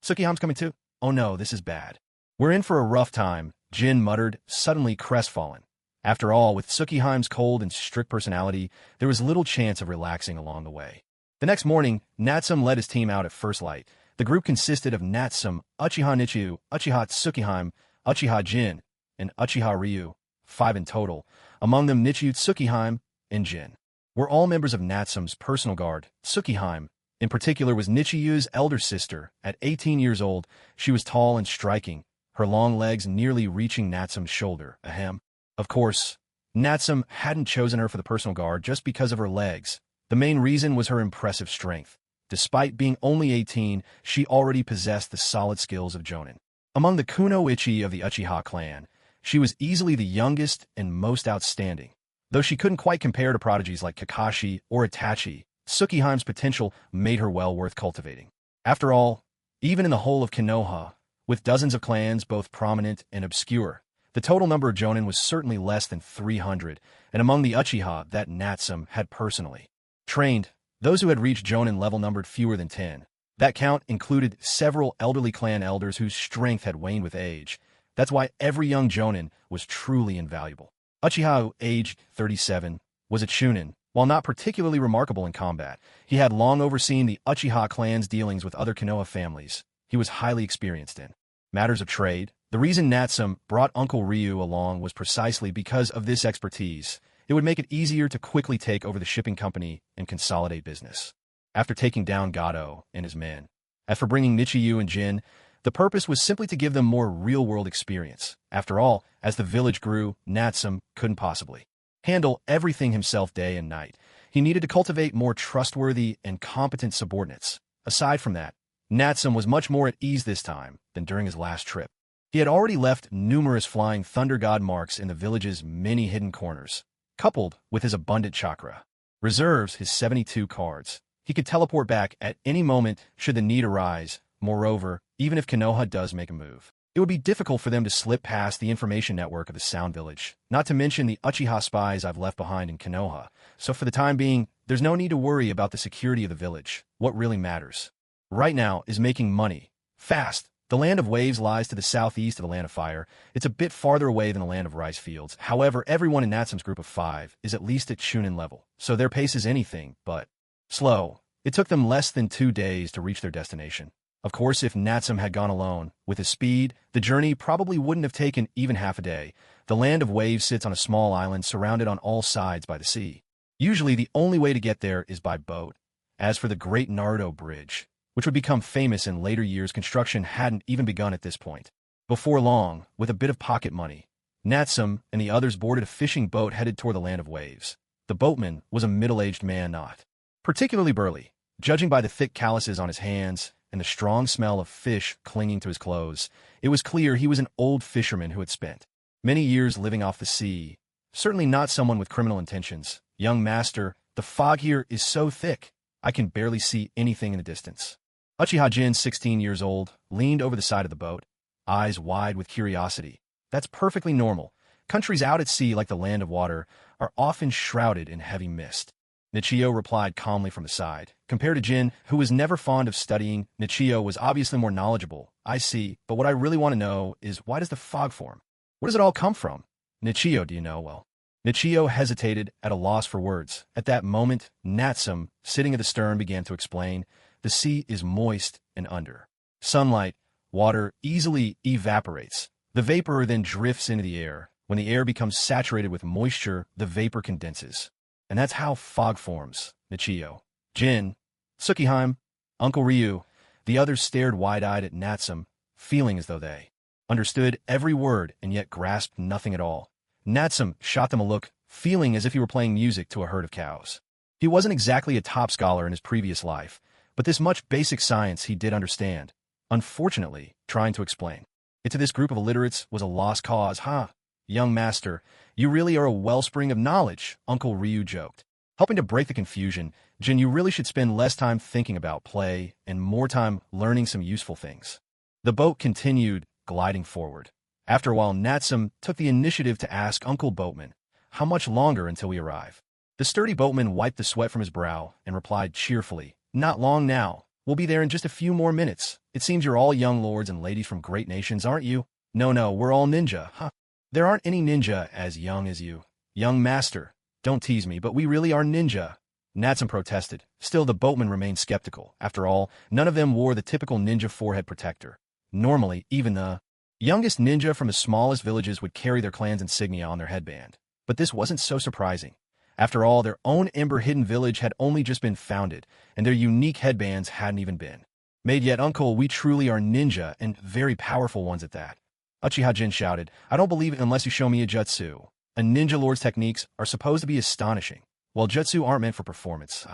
Tsukihime's coming too? Oh no, this is bad. We're in for a rough time, Jin muttered, suddenly crestfallen. After all, with Tsukihime's cold and strict personality, there was little chance of relaxing along the way. The next morning, Natsum led his team out at first light. The group consisted of Natsum, Uchiha Nichiyu, Uchiha Tsukihime, Uchiha Jin, and Uchiha Ryu, 5 in total, among them Nichiyu, Tsukihime, and Jin were all members of Natsum's personal guard. Tsukihime, in particular, was Nichiyu's elder sister. At 18 years old, she was tall and striking, her long legs nearly reaching Natsum's shoulder. Ahem. Of course, Natsum hadn't chosen her for the personal guard just because of her legs. The main reason was her impressive strength. Despite being only 18, she already possessed the solid skills of Jonin. Among the Kunoichi of the Uchiha clan, she was easily the youngest and most outstanding. Though she couldn't quite compare to prodigies like Kakashi or Itachi, Tsukihime's potential made her well worth cultivating. After all, even in the whole of Konoha, with dozens of clans both prominent and obscure, The total number of jonin was certainly less than 300, and among the Uchiha that Natsum had personally trained, those who had reached jonin level numbered fewer than 10. That count included several elderly clan elders whose strength had waned with age. That's why every young jonin was truly invaluable. Uchiha, who aged 37, was a chunin. While not particularly remarkable in combat, he had long overseen the Uchiha clan's dealings with other Konoha families. He was highly experienced in matters of trade. The reason Natsum brought Uncle Ryu along was precisely because of this expertise. It would make it easier to quickly take over the shipping company and consolidate business. After taking down Gato and his men, as for bringing Nichiyu and Jin, the purpose was simply to give them more real-world experience. After all, as the village grew, Natsum couldn't possibly handle everything himself day and night. He needed to cultivate more trustworthy and competent subordinates. Aside from that, Natsum was much more at ease this time than during his last trip. He had already left numerous flying thunder god marks in the village's many hidden corners. Coupled with his abundant chakra reserves, his 72 cards, he could teleport back at any moment should the need arise. Moreover, even if Konoha does make a move, it would be difficult for them to slip past the information network of the Sound Village, not to mention the Uchiha spies I've left behind in Konoha. So for the time being, there's no need to worry about the security of the village. What really matters right now is making money. Fast. The Land of Waves lies to the southeast of the Land of Fire. It's a bit farther away than the Land of Rice Fields. However, everyone in Natsum's group of 5 is at least at Chunin level, so their pace is anything but slow. It took them less than 2 days to reach their destination. Of course, if Natsum had gone alone, with his speed, the journey probably wouldn't have taken even half a day. The Land of Waves sits on a small island surrounded on all sides by the sea. Usually, the only way to get there is by boat. As for the Great Naruto Bridge, which would become famous in later years, construction hadn't even begun at this point. Before long, with a bit of pocket money, Natsum and the others boarded a fishing boat headed toward the Land of Waves. The boatman was a middle-aged man, not particularly burly. Judging by the thick calluses on his hands and the strong smell of fish clinging to his clothes, it was clear he was an old fisherman who had spent many years living off the sea. Certainly not someone with criminal intentions. Young master, the fog here is so thick, I can barely see anything in the distance. Uchiha Jin, 16 years old, leaned over the side of the boat, eyes wide with curiosity. That's perfectly normal. Countries out at sea like the Land of Water are often shrouded in heavy mist. Nichiyo replied calmly from the side. Compared to Jin, who was never fond of studying, Nichiyo was obviously more knowledgeable. I see, but what I really want to know is, why does the fog form? Where does it all come from? Nichiyo, do you know? Well, Nichiyo hesitated at a loss for words. At that moment, Natsum, sitting at the stern, began to explain. The sea is moist and under sunlight, water easily evaporates. The vapor then drifts into the air. When the air becomes saturated with moisture, the vapor condenses. And that's how fog forms. Nichiyo, Jin, Tsukihime, Uncle Ryu, the others stared wide-eyed at Natsum, feeling as though they understood every word and yet grasped nothing at all. Natsum shot them a look, feeling as if he were playing music to a herd of cows. He wasn't exactly a top scholar in his previous life, but this much basic science he did understand. Unfortunately, trying to explain it to this group of illiterates was a lost cause. Young master, you really are a wellspring of knowledge, Uncle Ryu joked. Helping to break the confusion, Jin, you really should spend less time thinking about play and more time learning some useful things. The boat continued, gliding forward. After a while, Natsum took the initiative to ask Uncle Boatman, how much longer until we arrive? The sturdy boatman wiped the sweat from his brow and replied cheerfully, not long now. We'll be there in just a few more minutes. It seems you're all young lords and ladies from great nations, aren't you? No, we're all ninja. There aren't any ninja as young as you. Young master, don't tease me, but we really are ninja. Natsum protested. Still, the boatman remained skeptical. After all, none of them wore the typical ninja forehead protector. Normally, even the youngest ninja from the smallest villages would carry their clan's insignia on their headband. But this wasn't so surprising. After all, their own Ember Hidden Village had only just been founded, and their unique headbands hadn't even been made yet. Uncle, we truly are ninja, and very powerful ones at that. Uchiha Jin shouted, I don't believe it unless you show me a jutsu. A ninja lord's techniques are supposed to be astonishing, while jutsu aren't meant for performance.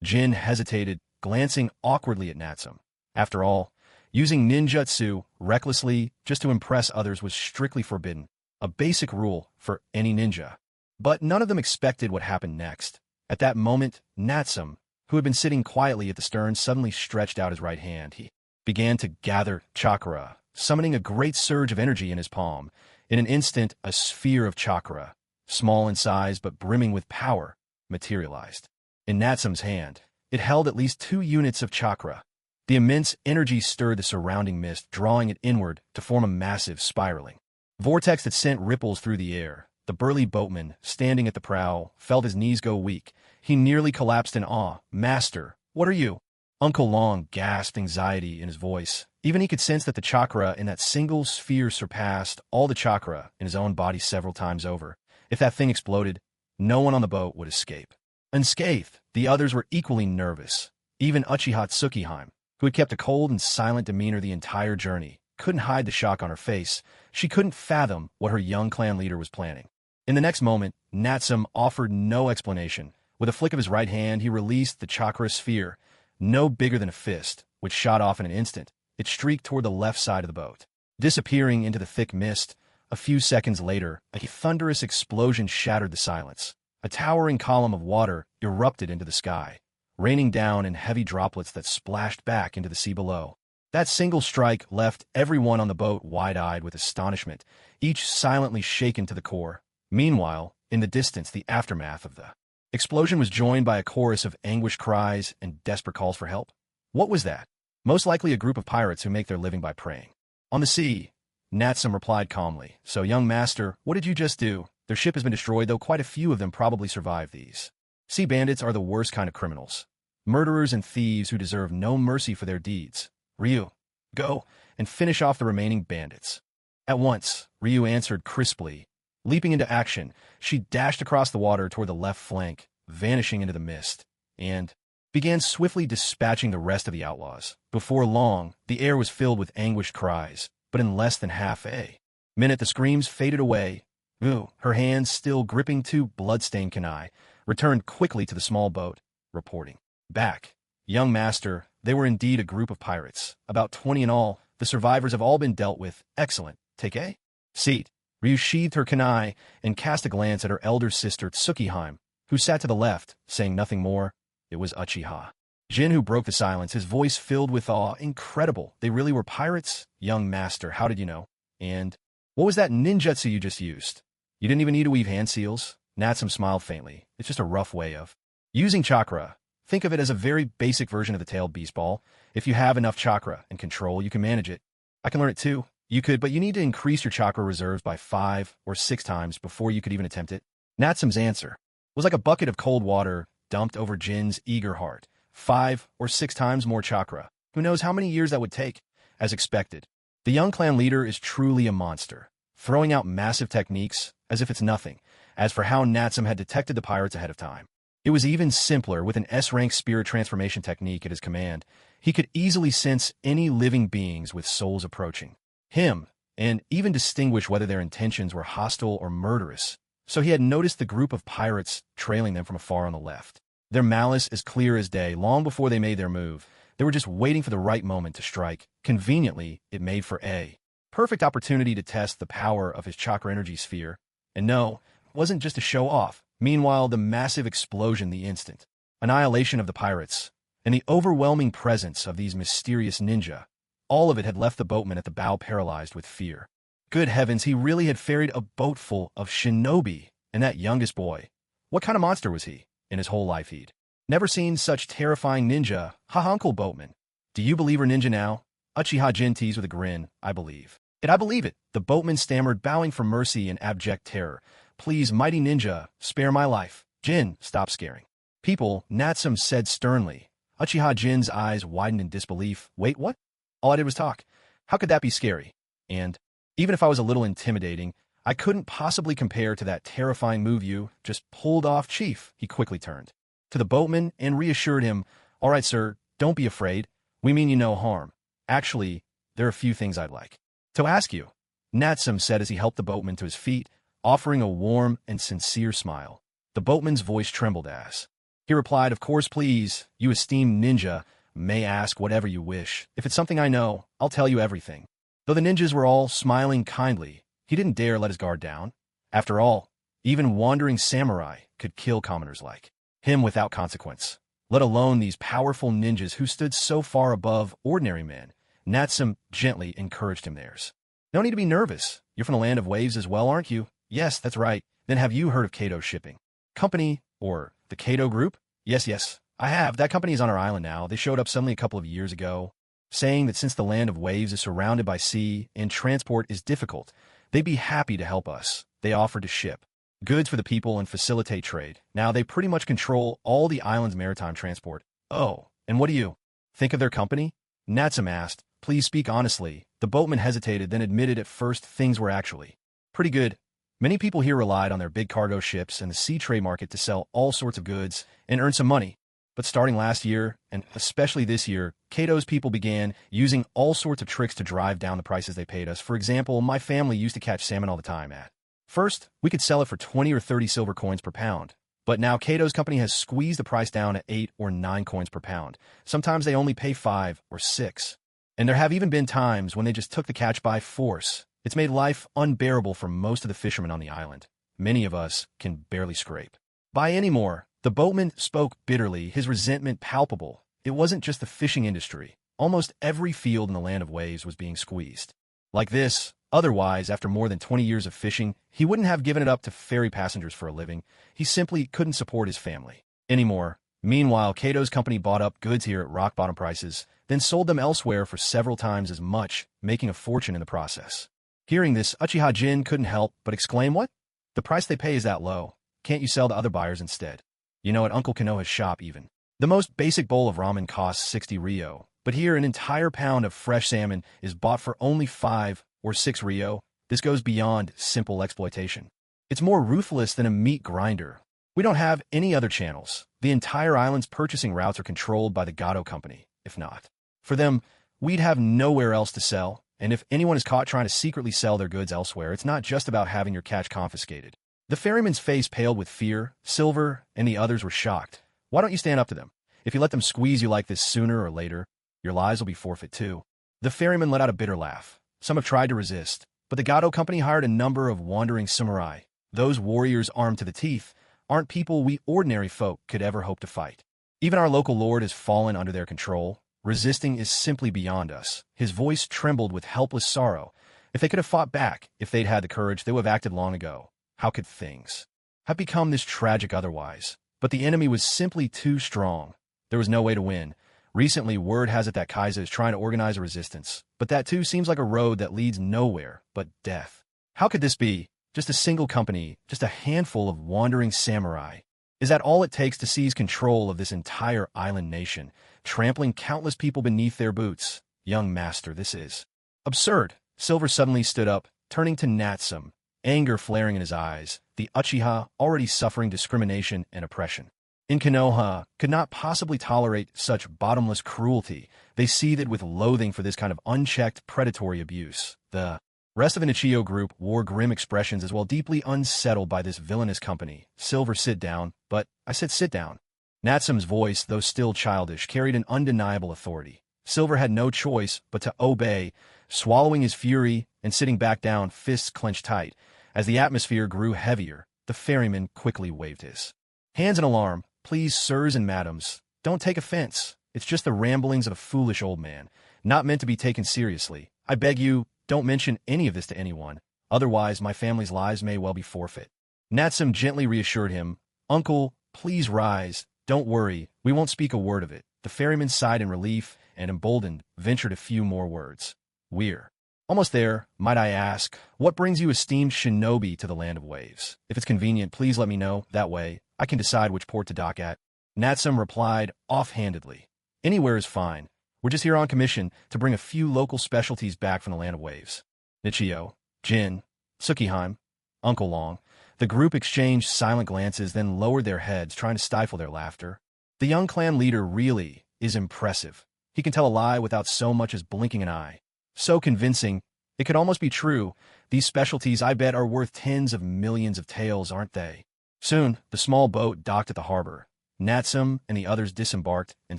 Jin hesitated, glancing awkwardly at Natsum. After all, using ninjutsu recklessly just to impress others was strictly forbidden, a basic rule for any ninja. But none of them expected what happened next. At that moment, Natsum, who had been sitting quietly at the stern, suddenly stretched out his right hand. He began to gather chakra, summoning a great surge of energy in his palm. In an instant, a sphere of chakra, small in size but brimming with power, materialized. In Natsum's hand, it held at least 2 units of chakra. The immense energy stirred the surrounding mist, drawing it inward to form a massive spiraling vortex that sent ripples through the air. The burly boatman, standing at the prow, felt his knees go weak. He nearly collapsed in awe. "Master, what are you?" Uncle Long gasped, anxiety in his voice. Even he could sense that the chakra in that single sphere surpassed all the chakra in his own body several times over. If that thing exploded, no one on the boat would escape. Unscathed, the others were equally nervous. Even Uchiha Tsukihime, who had kept a cold and silent demeanor the entire journey, couldn't hide the shock on her face. She couldn't fathom what her young clan leader was planning. In the next moment, Natsum offered no explanation. With a flick of his right hand, he released the chakra sphere, no bigger than a fist, which shot off in an instant. It streaked toward the left side of the boat. Disappearing into the thick mist, a few seconds later, a thunderous explosion shattered the silence. A towering column of water erupted into the sky, raining down in heavy droplets that splashed back into the sea below. That single strike left everyone on the boat wide-eyed with astonishment, each silently shaken to the core. Meanwhile, in the distance, the aftermath of the explosion was joined by a chorus of anguished cries and desperate calls for help. What was that? Most likely a group of pirates who make their living by preying on the sea. Natsum replied calmly. "So, young master, what did you just do? Their ship has been destroyed, though quite a few of them probably survived these. Sea bandits are the worst kind of criminals. Murderers and thieves who deserve no mercy for their deeds. Ryu, go and finish off the remaining bandits." At once, Ryu answered crisply. Leaping into action, she dashed across the water toward the left flank, vanishing into the mist, and began swiftly dispatching the rest of the outlaws. Before long, the air was filled with anguished cries, but in less than half a minute the screams faded away. Ryu, her hands still gripping 2 blood-stained kunai, returned quickly to the small boat, reporting back. "Young master, they were indeed a group of pirates, about 20 in all. The survivors have all been dealt with. Excellent. Take a seat." Ryu sheathed her kunai and cast a glance at her elder sister Tsukihime, who sat to the left, saying nothing more. It was Uchiha Jin who broke the silence, his voice filled with awe. "Incredible. They really were pirates? Young master, how did you know? And what was that ninjutsu you just used? You didn't even need to weave hand seals?" Natsum smiled faintly. "It's just a rough way of using chakra. Think of it as a very basic version of the tailed beast ball. If you have enough chakra and control, you can manage it. I can learn it too." "You could, but you need to increase your chakra reserves by 5 or 6 times before you could even attempt it." Natsum's answer was like a bucket of cold water dumped over Jin's eager heart. 5 or 6 times more chakra. Who knows how many years that would take? As expected, the young clan leader is truly a monster, throwing out massive techniques as if it's nothing. As for how Natsum had detected the pirates ahead of time, it was even simpler. With an S-rank spirit transformation technique at his command, he could easily sense any living beings with souls approaching him, and even distinguish whether their intentions were hostile or murderous. So he had noticed the group of pirates trailing them from afar on the left. Their malice as clear as day. Long before they made their move, they were just waiting for the right moment to strike. Conveniently, it made for a perfect opportunity to test the power of his chakra energy sphere. And no, it wasn't just a show off. Meanwhile, the massive explosion, the instant annihilation of the pirates, and the overwhelming presence of these mysterious ninja, all of it had left the boatman at the bow paralyzed with fear. Good heavens, he really had ferried a boat full of shinobi, and that youngest boy. What kind of monster was he? In his whole life he'd never seen such terrifying ninja. Ha, Uncle Boatman. "Do you believe we're ninja now?" Uchiha Jin teased with a grin. "I believe it, I believe it." The boatman stammered, bowing for mercy in abject terror. "Please, mighty ninja, spare my life." "Jin, stop scaring people," Natsum said sternly. Uchiha Jin's eyes widened in disbelief. "Wait, what? All I did was talk. How could that be scary? And even if I was a little intimidating, I couldn't possibly compare to that terrifying move you just pulled off, Chief." He quickly turned to the boatman and reassured him. "All right, sir, don't be afraid. We mean you no harm. Actually, there are a few things I'd like to ask you," Natsum said as he helped the boatman to his feet, offering a warm and sincere smile. The boatman's voice trembled as he replied, "Of course, please. You esteemed ninja may ask whatever you wish. If it's something I know, I'll tell you everything." Though the ninjas were all smiling kindly, he didn't dare let his guard down. After all, even wandering samurai could kill commoners like him without consequence, let alone these powerful ninjas who stood so far above ordinary men. Natsum gently encouraged him theirs. No need to be nervous. You're from the land of waves as well, aren't you? Yes, that's right. Then have you heard of Kato Shipping Company, or the Kato Group? Yes, I have. That company is on our island now. They showed up suddenly a couple of years ago, saying that since the land of waves is surrounded by sea and transport is difficult, they'd be happy to help us. They offered to ship goods for the people and facilitate trade. Now they pretty much control all the island's maritime transport. Oh, and what do you think of their company? Natsum asked. Please speak honestly. The boatman hesitated, then admitted at first things were actually pretty good. Many people here relied on their big cargo ships and the sea trade market to sell all sorts of goods and earn some money. But starting last year, and especially this year, Kato's people began using all sorts of tricks to drive down the prices they paid us. For example, my family used to catch salmon all the time at first, we could sell it for 20 or 30 silver coins per pound. But now Kato's company has squeezed the price down to 8 or 9 coins per pound. Sometimes they only pay 5 or 6. And there have even been times when they just took the catch by force. It's made life unbearable for most of the fishermen on the island. Many of us can barely scrape by anymore. The boatman spoke bitterly, his resentment palpable. It wasn't just the fishing industry. Almost every field in the land of waves was being squeezed like this. Otherwise, after more than 20 years of fishing, he wouldn't have given it up to ferry passengers for a living. He simply couldn't support his family anymore. Meanwhile, Kato's company bought up goods here at rock-bottom prices, then sold them elsewhere for several times as much, making a fortune in the process. Hearing this, Uchiha Jin couldn't help but exclaim, what? The price they pay is that low. Can't you sell to other buyers instead? You know, at Uncle Konoha's shop even, the most basic bowl of ramen costs 60 ryo, but here an entire pound of fresh salmon is bought for only 5 or 6 ryo. This goes beyond simple exploitation. It's more ruthless than a meat grinder. We don't have any other channels. The entire island's purchasing routes are controlled by the Gato company. If not for them, we'd have nowhere else to sell. And if anyone is caught trying to secretly sell their goods elsewhere, it's not just about having your catch confiscated. The ferryman's face paled with fear. Silver and the others were shocked. Why don't you stand up to them? If you let them squeeze you like this sooner or later, your lives will be forfeit too. The ferryman let out a bitter laugh. Some have tried to resist, but the Gato company hired a number of wandering samurai. Those warriors armed to the teeth aren't people we ordinary folk could ever hope to fight. Even our local lord has fallen under their control. Resisting is simply beyond us. His voice trembled with helpless sorrow. If they could have fought back, if they'd had the courage, they would have acted long ago. How could things have become this tragic otherwise? But the enemy was simply too strong. There was no way to win. Recently, word has it that Kaiser is trying to organize a resistance, but that too seems like a road that leads nowhere but death. How could this be? Just a single company, just a handful of wandering samurai. Is that all it takes to seize control of this entire island nation, trampling countless people beneath their boots? Young master, this is absurd. Silver suddenly stood up, turning to Natsum, anger flaring in his eyes. The Uchiha, already suffering discrimination and oppression in Konoha, could not possibly tolerate such bottomless cruelty. They seethed with loathing for this kind of unchecked predatory abuse. The rest of the Nichio group wore grim expressions as well, deeply unsettled by this villainous company. Silver, sit down. But I said sit down. Natsum's voice, though still childish, carried an undeniable authority. Silver had no choice but to obey, swallowing his fury and sitting back down, fists clenched tight. As the atmosphere grew heavier, the ferryman quickly waved his hands in alarm. Please, sirs and madams, don't take offense. It's just the ramblings of a foolish old man, not meant to be taken seriously. I beg you, don't mention any of this to anyone. Otherwise, my family's lives may well be forfeit. Natsum gently reassured him. Uncle, please rise. Don't worry, we won't speak a word of it. The ferryman sighed in relief and, emboldened, ventured a few more words. We're almost there. Might I ask, what brings you esteemed shinobi to the land of waves? If it's convenient, please let me know. That way, I can decide which port to dock at. Natsum replied offhandedly. Anywhere is fine. We're just here on commission to bring a few local specialties back from the land of waves. Nichio, Jin, Tsukihime, Uncle Long. The group exchanged silent glances, then lowered their heads, trying to stifle their laughter. The young clan leader really is impressive. He can tell a lie without so much as blinking an eye. So convincing, it could almost be true. These specialties, I bet, are worth tens of millions of taels, aren't they? Soon, the small boat docked at the harbor. Natsum and the others disembarked and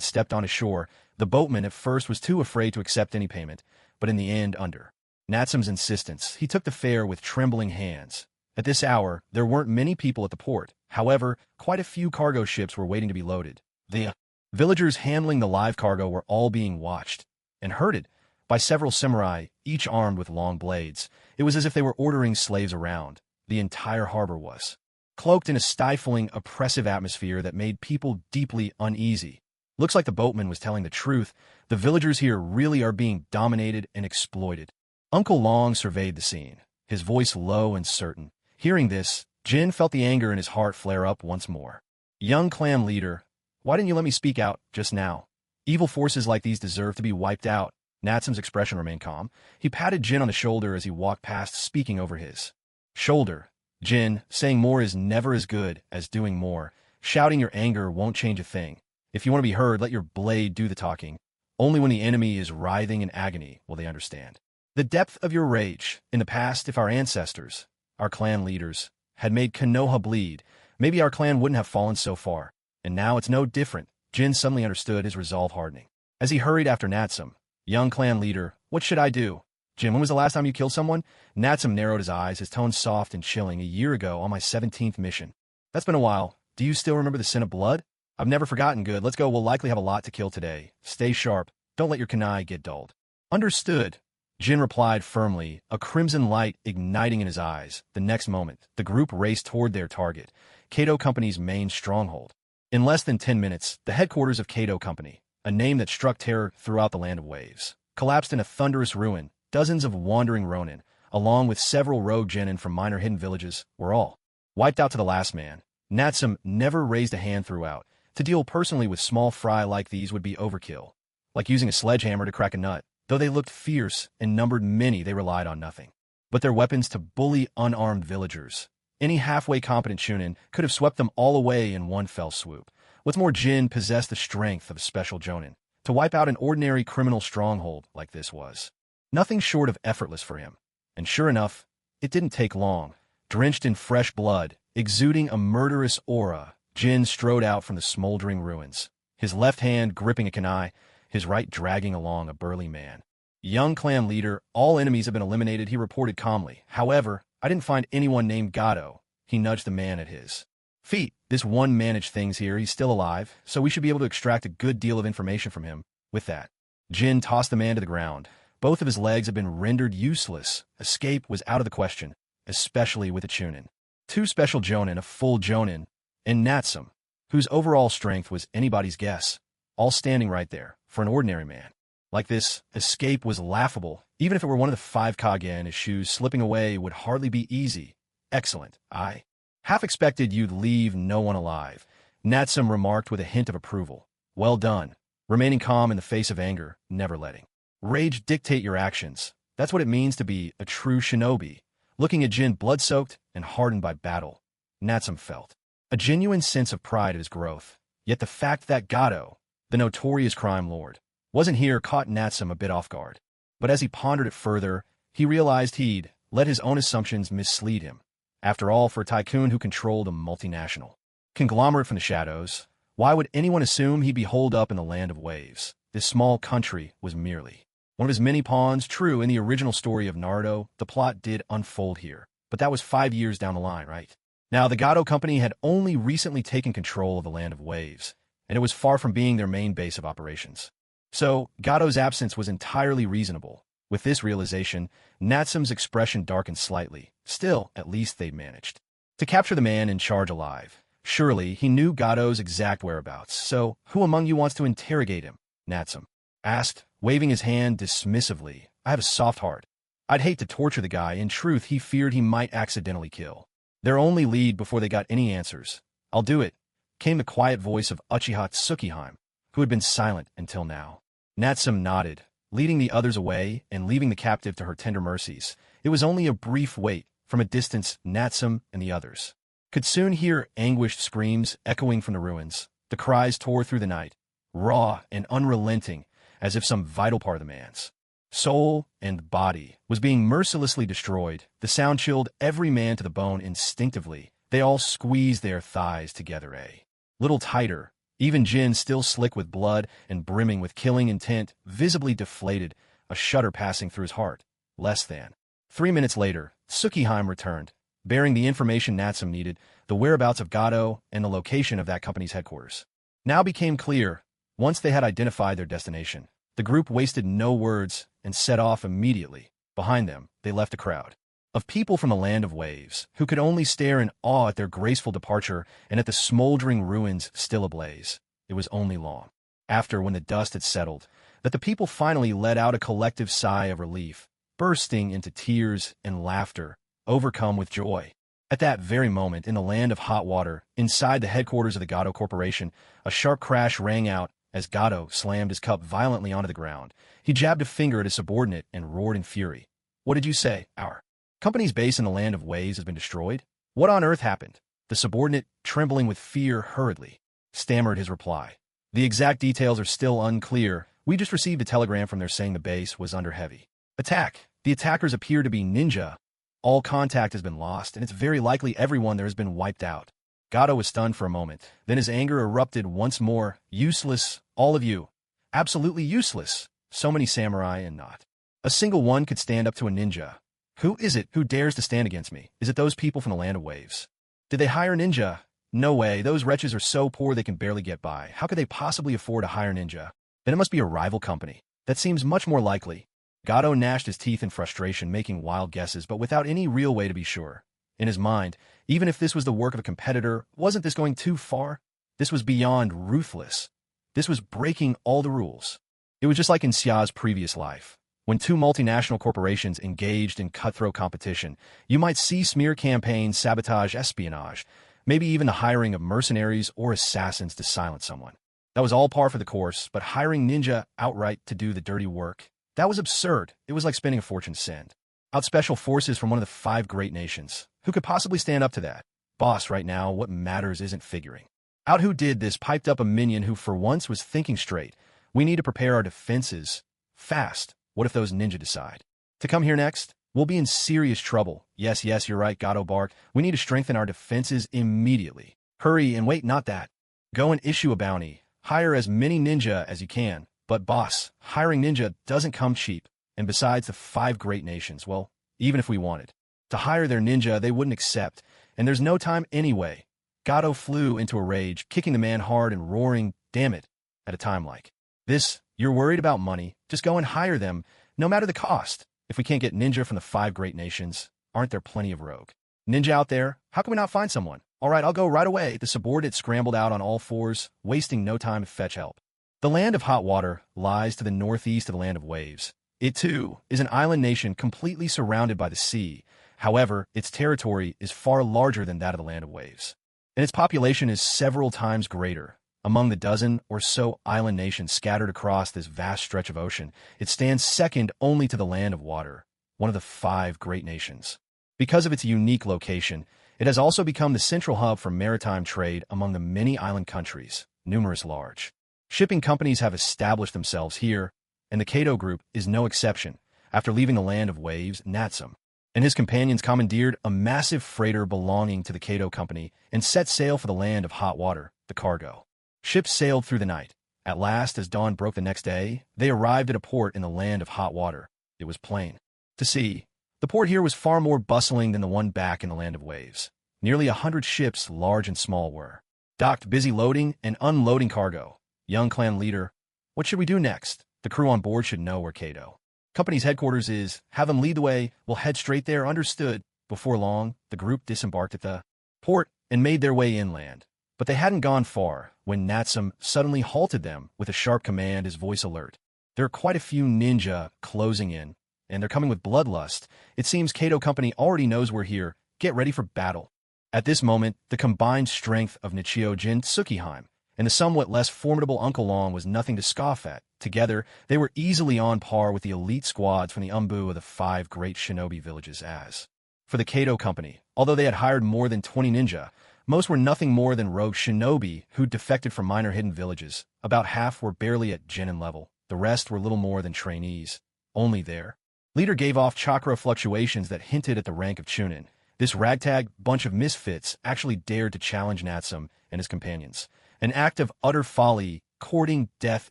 stepped on shore. The boatman at first was too afraid to accept any payment, but in the end, under Natsum's insistence, he took the fare with trembling hands. At this hour, there weren't many people at the port. However, quite a few cargo ships were waiting to be loaded. The villagers handling the live cargo were all being watched and herded. by several samurai, each armed with long blades. It was as if they were ordering slaves around. The entire harbor was cloaked in a stifling, oppressive atmosphere that made people deeply uneasy. Looks like the boatman was telling the truth. The villagers here really are being dominated and exploited. Uncle Long surveyed the scene, his voice low and certain. Hearing this, Jin felt the anger in his heart flare up once more. Young clan leader, why didn't you let me speak out just now? Evil forces like these deserve to be wiped out. Natsum's expression remained calm. He patted Jin on the shoulder as he walked past, speaking over his shoulder. Jin, saying more is never as good as doing more. Shouting your anger won't change a thing. If you want to be heard, let your blade do the talking. Only when the enemy is writhing in agony will they understand the depth of your rage. In the past, if our ancestors, our clan leaders, had made Konoha bleed, maybe our clan wouldn't have fallen so far. And now it's no different. Jin suddenly understood, his resolve hardening. As he hurried after Natsum, young clan leader, what should I do? Jin, when was the last time you killed someone? Natsum narrowed his eyes, his tone soft and chilling. A year ago, on my 17th mission. That's been a while. Do you still remember the sin of blood? I've never forgotten. Good. Let's go. We'll likely have a lot to kill today. Stay sharp. Don't let your kunai get dulled. Understood. Jin replied firmly, a crimson light igniting in his eyes. The next moment, the group raced toward their target, Kato Company's main stronghold. In less than 10 minutes, the headquarters of Kato Company, a name that struck terror throughout the land of waves, collapsed in a thunderous ruin. Dozens of wandering ronin, along with several rogue genin from minor hidden villages, were all wiped out to the last man. Natsum never raised a hand throughout. To deal personally with small fry like these would be overkill. Like using a sledgehammer to crack a nut. Though they looked fierce and numbered many, they relied on nothing but their weapons to bully unarmed villagers. Any halfway competent shunin could have swept them all away in one fell swoop. What's more, Jin possessed the strength of a special jonin. To wipe out an ordinary criminal stronghold like this was nothing short of effortless for him. And sure enough, it didn't take long. Drenched in fresh blood, exuding a murderous aura, Jin strode out from the smoldering ruins, his left hand gripping a kunai, his right dragging along a burly man. Young clan leader, all enemies have been eliminated, he reported calmly. However, I didn't find anyone named Gato. He nudged the man at his feet. This one managed things here. He's still alive, so we should be able to extract a good deal of information from him. With that, Jin tossed the man to the ground. Both of his legs had been rendered useless. Escape was out of the question, especially with a chunin. Two special jonin, a full jonin, and Natsum, whose overall strength was anybody's guess, all standing right there for an ordinary man. Like this, escape was laughable. Even if it were one of the 5 kage in his shoes, slipping away would hardly be easy. Excellent. I half expected you'd leave no one alive, Natsum remarked with a hint of approval. Well done. Remaining calm in the face of anger, never letting rage dictate your actions. That's what it means to be a true shinobi. Looking at Jin, blood-soaked and hardened by battle, Natsum felt a genuine sense of pride at his growth. Yet the fact that Gato, the notorious crime lord, wasn't here caught Natsum a bit off guard. But as he pondered it further, he realized he'd let his own assumptions mislead him. After all, for a tycoon who controlled a multinational conglomerate from the shadows, why would anyone assume he'd be holed up in the land of waves? This small country was merely one of his many pawns. True, in the original story of Naruto, the plot did unfold here. But that was 5 years down the line, right? Now, the Gato Company had only recently taken control of the land of waves, and it was far from being their main base of operations. So, Gato's absence was entirely reasonable. With this realization, Natsum's expression darkened slightly. Still, at least they'd managed to capture the man in charge alive. Surely, he knew Gato's exact whereabouts. So, who among you wants to interrogate him? Natsum asked, waving his hand dismissively. I have a soft heart. I'd hate to torture the guy. In truth, he feared he might accidentally kill their only lead before they got any answers. I'll do it, came the quiet voice of Uchiha Tsukihime, who had been silent until now. Natsum nodded, leading the others away and leaving the captive to her tender mercies. It was only a brief wait. From a distance, Natsum and the others could soon hear anguished screams echoing from the ruins. The cries tore through the night, raw and unrelenting, as if some vital part of the man's soul and body was being mercilessly destroyed. The sound chilled every man to the bone instinctively. They all squeezed their thighs together a little tighter. Even Jin, still slick with blood and brimming with killing intent, visibly deflated, a shudder passing through his heart. Less than 3 minutes later, Tsukihime returned, bearing the information Natsum needed, the whereabouts of Gato and the location of that company's headquarters. Now became clear. Once they had identified their destination, the group wasted no words and set off immediately. Behind them, they left a crowd of people from the land of waves, who could only stare in awe at their graceful departure and at the smoldering ruins still ablaze. It was only long after, when the dust had settled, that the people finally let out a collective sigh of relief, bursting into tears and laughter, overcome with joy. At that very moment, in the land of hot water, inside the headquarters of the Gato Corporation, a sharp crash rang out as Gato slammed his cup violently onto the ground. He jabbed a finger at his subordinate and roared in fury. "What did you say? Our company's base in the land of waves has been destroyed? What on earth happened?" The subordinate, trembling with fear, hurriedly stammered his reply. "The exact details are still unclear. We just received a telegram from there saying the base was under heavy attack. The attackers appear to be ninja. All contact has been lost, and it's very likely everyone there has been wiped out." Gato was stunned for a moment. Then his anger erupted once more. "Useless, all of you. Absolutely useless. So many samurai and not a single one could stand up to a ninja. Who is it who dares to stand against me? Is it those people from the land of waves? Did they hire ninja? No way. Those wretches are so poor they can barely get by. How could they possibly afford to hire ninja? Then it must be a rival company. That seems much more likely." Gato gnashed his teeth in frustration, making wild guesses, but without any real way to be sure. In his mind, even if this was the work of a competitor, wasn't this going too far? This was beyond ruthless. This was breaking all the rules. It was just like in Xia's previous life. When two multinational corporations engaged in cutthroat competition, you might see smear campaigns, sabotage, espionage, maybe even the hiring of mercenaries or assassins to silence someone. That was all par for the course, but hiring ninja outright to do the dirty work, that was absurd. It was like spending a fortune to send out special forces from one of the 5 great nations. Who could possibly stand up to that? "Boss, right now, what matters isn't figuring out who did this," piped up a minion who for once was thinking straight. "We need to prepare our defenses fast. What if those ninja decide to come here next? We'll be in serious trouble." Yes, you're right," Gato barked. "We need to strengthen our defenses immediately. Hurry, and wait, not that. Go and issue a bounty. Hire as many ninja as you can." "But boss, hiring ninja doesn't come cheap. And besides, the 5 great nations, well, even if we wanted to hire their ninja, they wouldn't accept. And there's no time anyway." Gato flew into a rage, kicking the man hard and roaring, "Damn it, at a time like this, you're worried about money. Just go and hire them, no matter the cost. If we can't get ninja from the 5 great nations, aren't there plenty of rogue ninja out there? How can we not find someone?" "All right, I'll go right away." The subordinate scrambled out on all fours, wasting no time to fetch help. The land of hot water lies to the northeast of the land of waves. It, too, is an island nation completely surrounded by the sea. However, its territory is far larger than that of the land of waves, and its population is several times greater. Among the dozen or so island nations scattered across this vast stretch of ocean, it stands second only to the land of water, one of the 5 great nations. Because of its unique location, it has also become the central hub for maritime trade among the many island countries. Numerous large shipping companies have established themselves here, and the Kato Group is no exception. After leaving the land of waves, Natsum and his companions commandeered a massive freighter belonging to the Kato Company and set sail for the land of hot water, the cargo. Ships sailed through the night. At last, as dawn broke the next day, they arrived at a port in the land of hot water. It was plain to see. The port here was far more bustling than the one back in the land of waves. Nearly 100 ships, large and small, were docked, busy loading and unloading cargo. Young clan leader, "What should we do next? The crew on board should know where Kato Company's headquarters is. Have them lead the way. We'll head straight there." "Understood." Before long, the group disembarked at the port and made their way inland. But they hadn't gone far when Natsum suddenly halted them with a sharp command, his voice alert. "There are quite a few ninja closing in, and they're coming with bloodlust. It seems Kato Company already knows we're here. Get ready for battle." At this moment, the combined strength of Nichio Jin Tsukihime and the somewhat less formidable Uncle Long was nothing to scoff at. Together, they were easily on par with the elite squads from the Umbu of the 5 great shinobi villages. As for the Kato Company, although they had hired more than 20 ninja, most were nothing more than rogue shinobi who defected from minor hidden villages. About half were barely at genin level. The rest were little more than trainees. Only their leader gave off chakra fluctuations that hinted at the rank of chunin. This ragtag bunch of misfits actually dared to challenge Natsum and his companions. An act of utter folly, courting death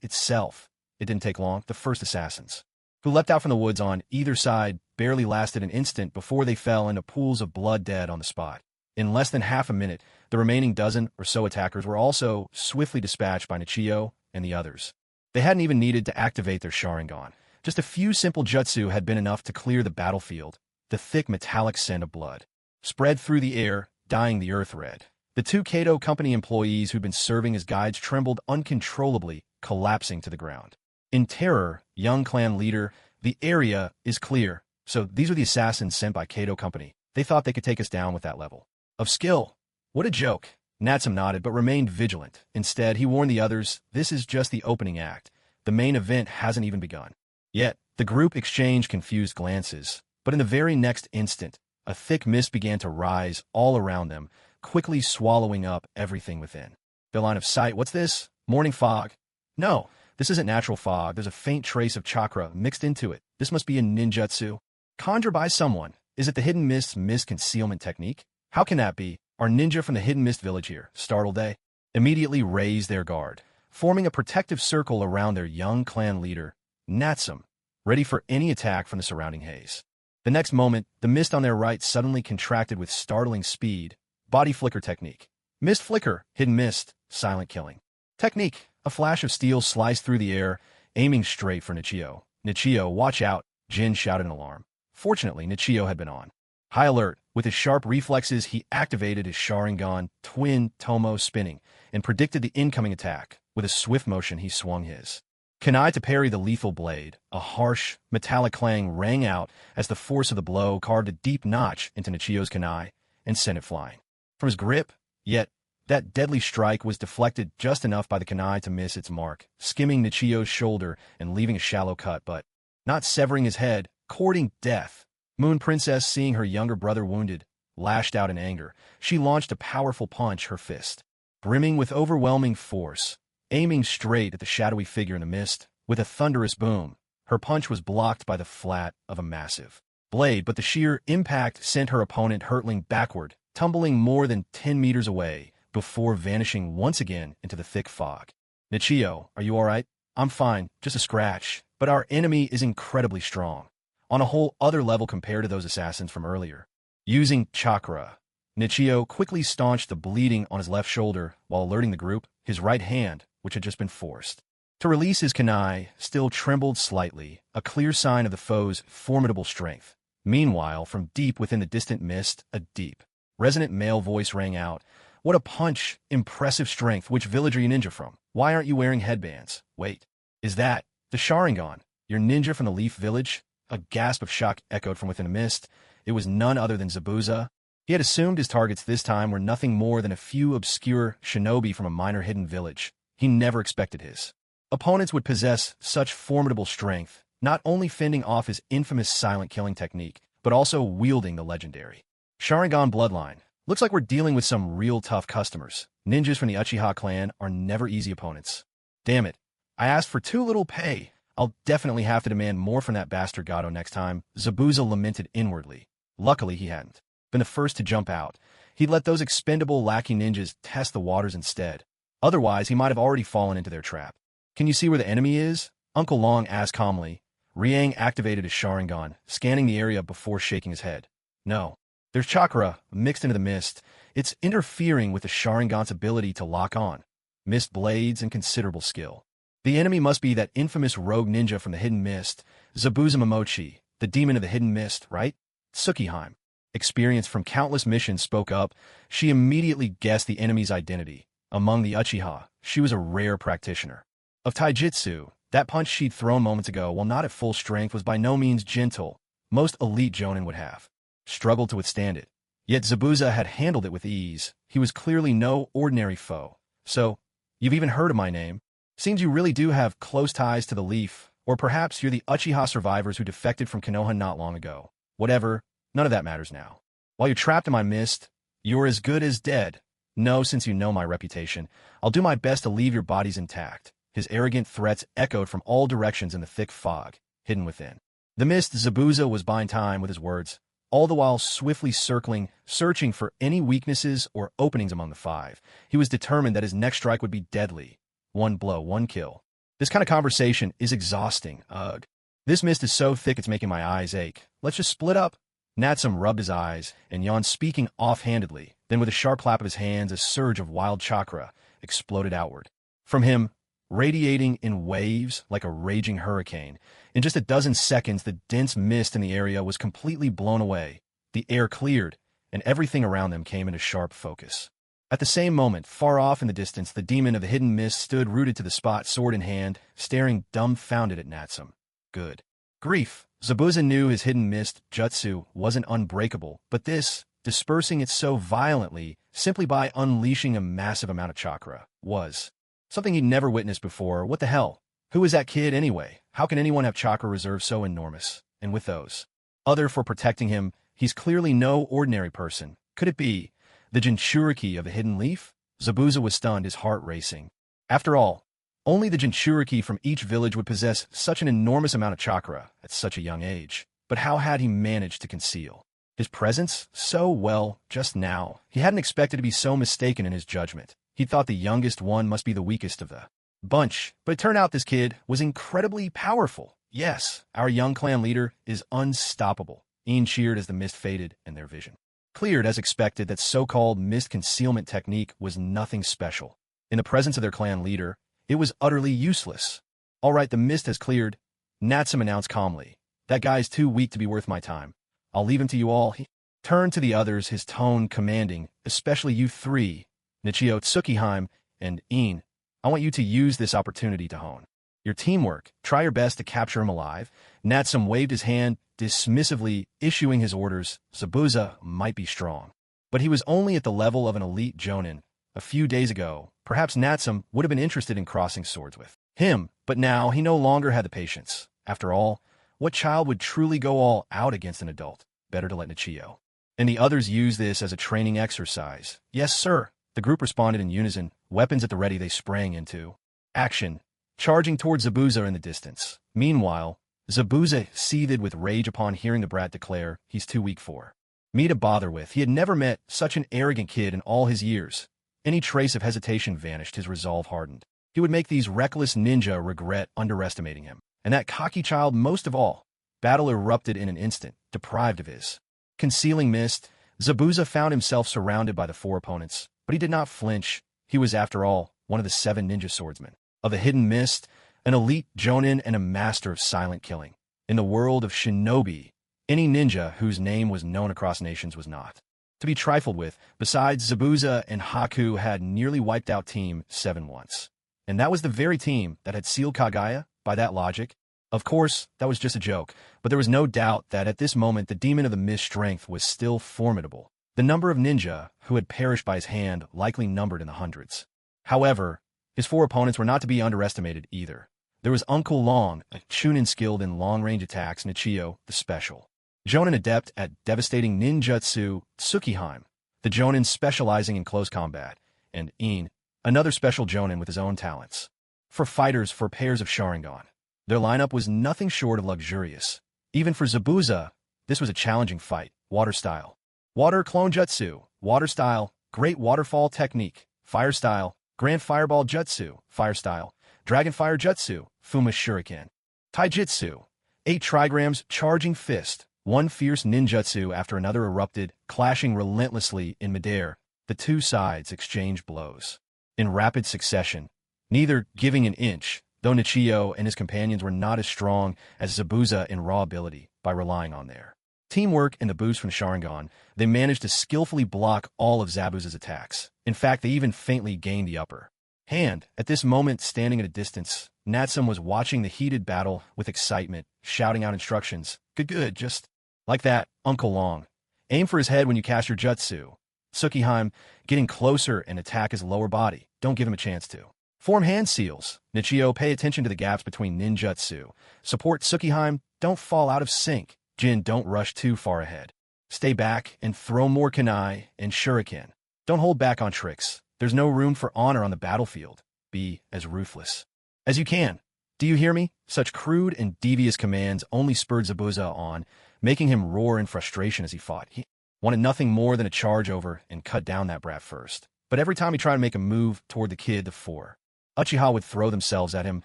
itself. It didn't take long. The first assassins, who leapt out from the woods on either side, barely lasted an instant before they fell into pools of blood, dead on the spot. In less than half a minute, the remaining dozen or so attackers were also swiftly dispatched by Nichio and the others. They hadn't even needed to activate their Sharingan. Just a few simple jutsu had been enough to clear the battlefield. The thick metallic scent of blood spread through the air, dyeing the earth red. The two Kato Company employees who'd been serving as guides trembled uncontrollably, collapsing to the ground. In terror, young clan leader, the area is clear. So these are the assassins sent by Kato Company. They thought they could take us down with that level of skill. What a joke. Natsum nodded but remained vigilant. Instead, he warned the others, this is just the opening act. The main event hasn't even begun. Yet, the group exchanged confused glances. But in the very next instant, a thick mist began to rise all around them, quickly swallowing up everything within. Their line of sight, what's this? Morning fog? No, this isn't natural fog. There's a faint trace of chakra mixed into it. This must be a ninjutsu. Conjured by someone. Is it the hidden mist concealment technique? How can that be? Are ninja from the hidden mist village here? Startled, they immediately raised their guard, forming a protective circle around their young clan leader, Natsum, ready for any attack from the surrounding haze. The next moment, the mist on their right suddenly contracted with startling speed. Body flicker technique. Mist flicker, hidden mist, silent killing. Technique. A flash of steel sliced through the air, aiming straight for Nichio. Nichio, watch out, Jin shouted in alarm. Fortunately, Nichio had been on high alert. With his sharp reflexes, he activated his Sharingan, twin Tomo spinning, and predicted the incoming attack. With a swift motion, he swung his kunai to parry the lethal blade. A harsh, metallic clang rang out as the force of the blow carved a deep notch into Nichio's kunai and sent it flying from his grip. Yet, that deadly strike was deflected just enough by the kunai to miss its mark, skimming Nichio's shoulder and leaving a shallow cut, but not severing his head, courting death. Moon Princess, seeing her younger brother wounded, lashed out in anger. She launched a powerful punch, her fist brimming with overwhelming force, aiming straight at the shadowy figure in the mist. With a thunderous boom, her punch was blocked by the flat of a massive blade, but the sheer impact sent her opponent hurtling backward, tumbling more than 10 meters away, before vanishing once again into the thick fog. Nichio, are you alright? I'm fine, just a scratch, but our enemy is incredibly strong. On a whole other level compared to those assassins from earlier. Using chakra, Nichio quickly staunched the bleeding on his left shoulder while alerting the group. His right hand, which had just been forced to release his kunai, still trembled slightly, a clear sign of the foe's formidable strength. Meanwhile, from deep within the distant mist, a deep, resonant male voice rang out. What a punch! Impressive strength. Which village are you ninja from? Why aren't you wearing headbands? Wait, is that the Sharingan? Your ninja from the Leaf Village? A gasp of shock echoed from within the mist. It was none other than Zabuza. He had assumed his targets this time were nothing more than a few obscure shinobi from a minor hidden village. He never expected his opponents would possess such formidable strength, not only fending off his infamous silent killing technique, but also wielding the legendary Sharingan bloodline. Looks like we're dealing with some real tough customers. Ninjas from the Uchiha clan are never easy opponents. Damn it. I asked for too little pay. I'll definitely have to demand more from that bastard Gato next time, Zabuza lamented inwardly. Luckily, he hadn't been the first to jump out. He'd let those expendable lackey ninjas test the waters instead. Otherwise, he might have already fallen into their trap. Can you see where the enemy is? Uncle Long asked calmly. Riang activated his Sharingan, scanning the area before shaking his head. No. There's chakra mixed into the mist. It's interfering with the Sharingan's ability to lock on. Mist blades and considerable skill. The enemy must be that infamous rogue ninja from the Hidden Mist, Zabuza Momochi, the demon of the Hidden Mist, right? Tsukiheim, experienced from countless missions, spoke up. She immediately guessed the enemy's identity. Among the Uchiha, she was a rare practitioner of taijutsu. That punch she'd thrown moments ago, while not at full strength, was by no means gentle. Most elite jonin would have struggled to withstand it. Yet Zabuza had handled it with ease. He was clearly no ordinary foe. So, you've even heard of my name. Seems you really do have close ties to the Leaf, or perhaps you're the Uchiha survivors who defected from Konoha not long ago. Whatever, none of that matters now. While you're trapped in my mist, you're as good as dead. No, since you know my reputation, I'll do my best to leave your bodies intact. His arrogant threats echoed from all directions in the thick fog, hidden within the mist. Zabuza was buying time with his words, all the while swiftly circling, searching for any weaknesses or openings among the five. He was determined that his next strike would be deadly. One blow, one kill. This kind of conversation is exhausting. Ugh. This mist is so thick it's making my eyes ache. Let's just split up. Natsum rubbed his eyes and yawned, speaking offhandedly. Then with a sharp clap of his hands, a surge of wild chakra exploded outward from him, radiating in waves like a raging hurricane. In just a dozen seconds, the dense mist in the area was completely blown away. The air cleared, and everything around them came into sharp focus. At the same moment, far off in the distance, the demon of the hidden mist stood rooted to the spot, sword in hand, staring dumbfounded at Natsum. Good grief! Zabuza knew his hidden mist jutsu wasn't unbreakable, but this, dispersing it so violently, simply by unleashing a massive amount of chakra, was something he'd never witnessed before. What the hell? Who is that kid anyway? How can anyone have chakra reserves so enormous? And with those other for protecting him, he's clearly no ordinary person. Could it be the Jinchuriki of the hidden leaf? Zabuza was stunned, his heart racing. After all, only the Jinchuriki from each village would possess such an enormous amount of chakra at such a young age. But how had he managed to conceal his presence so well just now? He hadn't expected to be so mistaken in his judgment. He thought the youngest one must be the weakest of the bunch, but it turned out this kid was incredibly powerful. Yes, our young clan leader is unstoppable. Ian cheered as the mist faded and their vision cleared. As expected, that so-called mist concealment technique was nothing special. In the presence of their clan leader, it was utterly useless. All right, the mist has cleared, Natsum announced calmly. That guy's too weak to be worth my time. I'll leave him to you all. He turned to the others, his tone commanding, especially you three, Nichio, Tsukihime, and Iin. I want you to use this opportunity to hone your teamwork. Try your best to capture him alive. Natsum waved his hand, dismissively issuing his orders. Zabuza might be strong, but he was only at the level of an elite jonin. A few days ago, perhaps Natsum would have been interested in crossing swords with him, but now he no longer had the patience. After all, what child would truly go all out against an adult? Better to let Nichio and the others use this as a training exercise. Yes, sir. The group responded in unison, weapons at the ready. They sprang into action, charging towards Zabuza in the distance. Meanwhile, Zabuza seethed with rage upon hearing the brat declare he's too weak for me to bother with. He had never met such an arrogant kid in all his years. Any trace of hesitation vanished, his resolve hardened. He would make these reckless ninja regret underestimating him. And that cocky child most of all. Battle erupted in an instant, deprived of his concealing mist. Zabuza found himself surrounded by the four opponents, but he did not flinch. He was, after all, one of the 7 ninja swordsmen of the hidden mist, an elite jonin and a master of silent killing. In the world of shinobi, any ninja whose name was known across nations was not to be trifled with. Besides, Zabuza and Haku had nearly wiped out Team 7 once. And that was the very team that had sealed Kagaya. By that logic, of course, that was just a joke, but there was no doubt that at this moment the demon of the mist strength was still formidable. The number of ninja who had perished by his hand likely numbered in the hundreds. However, his 4 opponents were not to be underestimated either. There was Uncle Long, a chunin skilled in long-range attacks, Nichio, the special jonin adept at devastating ninjutsu, Tsukihime, the jonin specializing in close combat, and Iin, another special jonin with his own talents for fighters for pairs of Sharingan. Their lineup was nothing short of luxurious. Even for Zabuza, this was a challenging fight. Water style, water clone jutsu. Water style, great waterfall technique. Fire style, grand fireball jutsu. Fire style, dragon fire jutsu. Fuma shuriken. Taijutsu, 8 trigrams charging fist. One fierce ninjutsu after another erupted, clashing relentlessly in midair. The 2 sides exchanged blows in rapid succession, neither giving an inch. Though Nichio and his companions were not as strong as Zabuza in raw ability, by relying on their teamwork and the boost from Sharingan, they managed to skillfully block all of Zabuza's attacks. In fact, they even faintly gained the upper hand. At this moment, standing at a distance, Natsum was watching the heated battle with excitement, shouting out instructions. Good, just like that, Uncle Long. Aim for his head when you cast your jutsu. Tsukihime, getting closer and attack his lower body. Don't give him a chance to form hand seals. Nichio, pay attention to the gaps between ninjutsu. Support Tsukihime, don't fall out of sync. Jin, don't rush too far ahead. Stay back and throw more kunai and shuriken. Don't hold back on tricks. There's no room for honor on the battlefield. Be as ruthless as you can. Do you hear me? Such crude and devious commands only spurred Zabuza on, making him roar in frustration as he fought. He wanted nothing more than a charge over and cut down that brat first. But every time he tried to make a move toward the kid, the 4 Uchiha would throw themselves at him,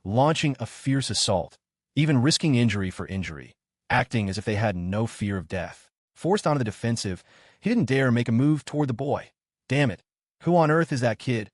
launching a fierce assault, even risking injury for injury, acting as if they had no fear of death. Forced onto the defensive, he didn't dare make a move toward the boy. Damn it. Who on earth is that kid?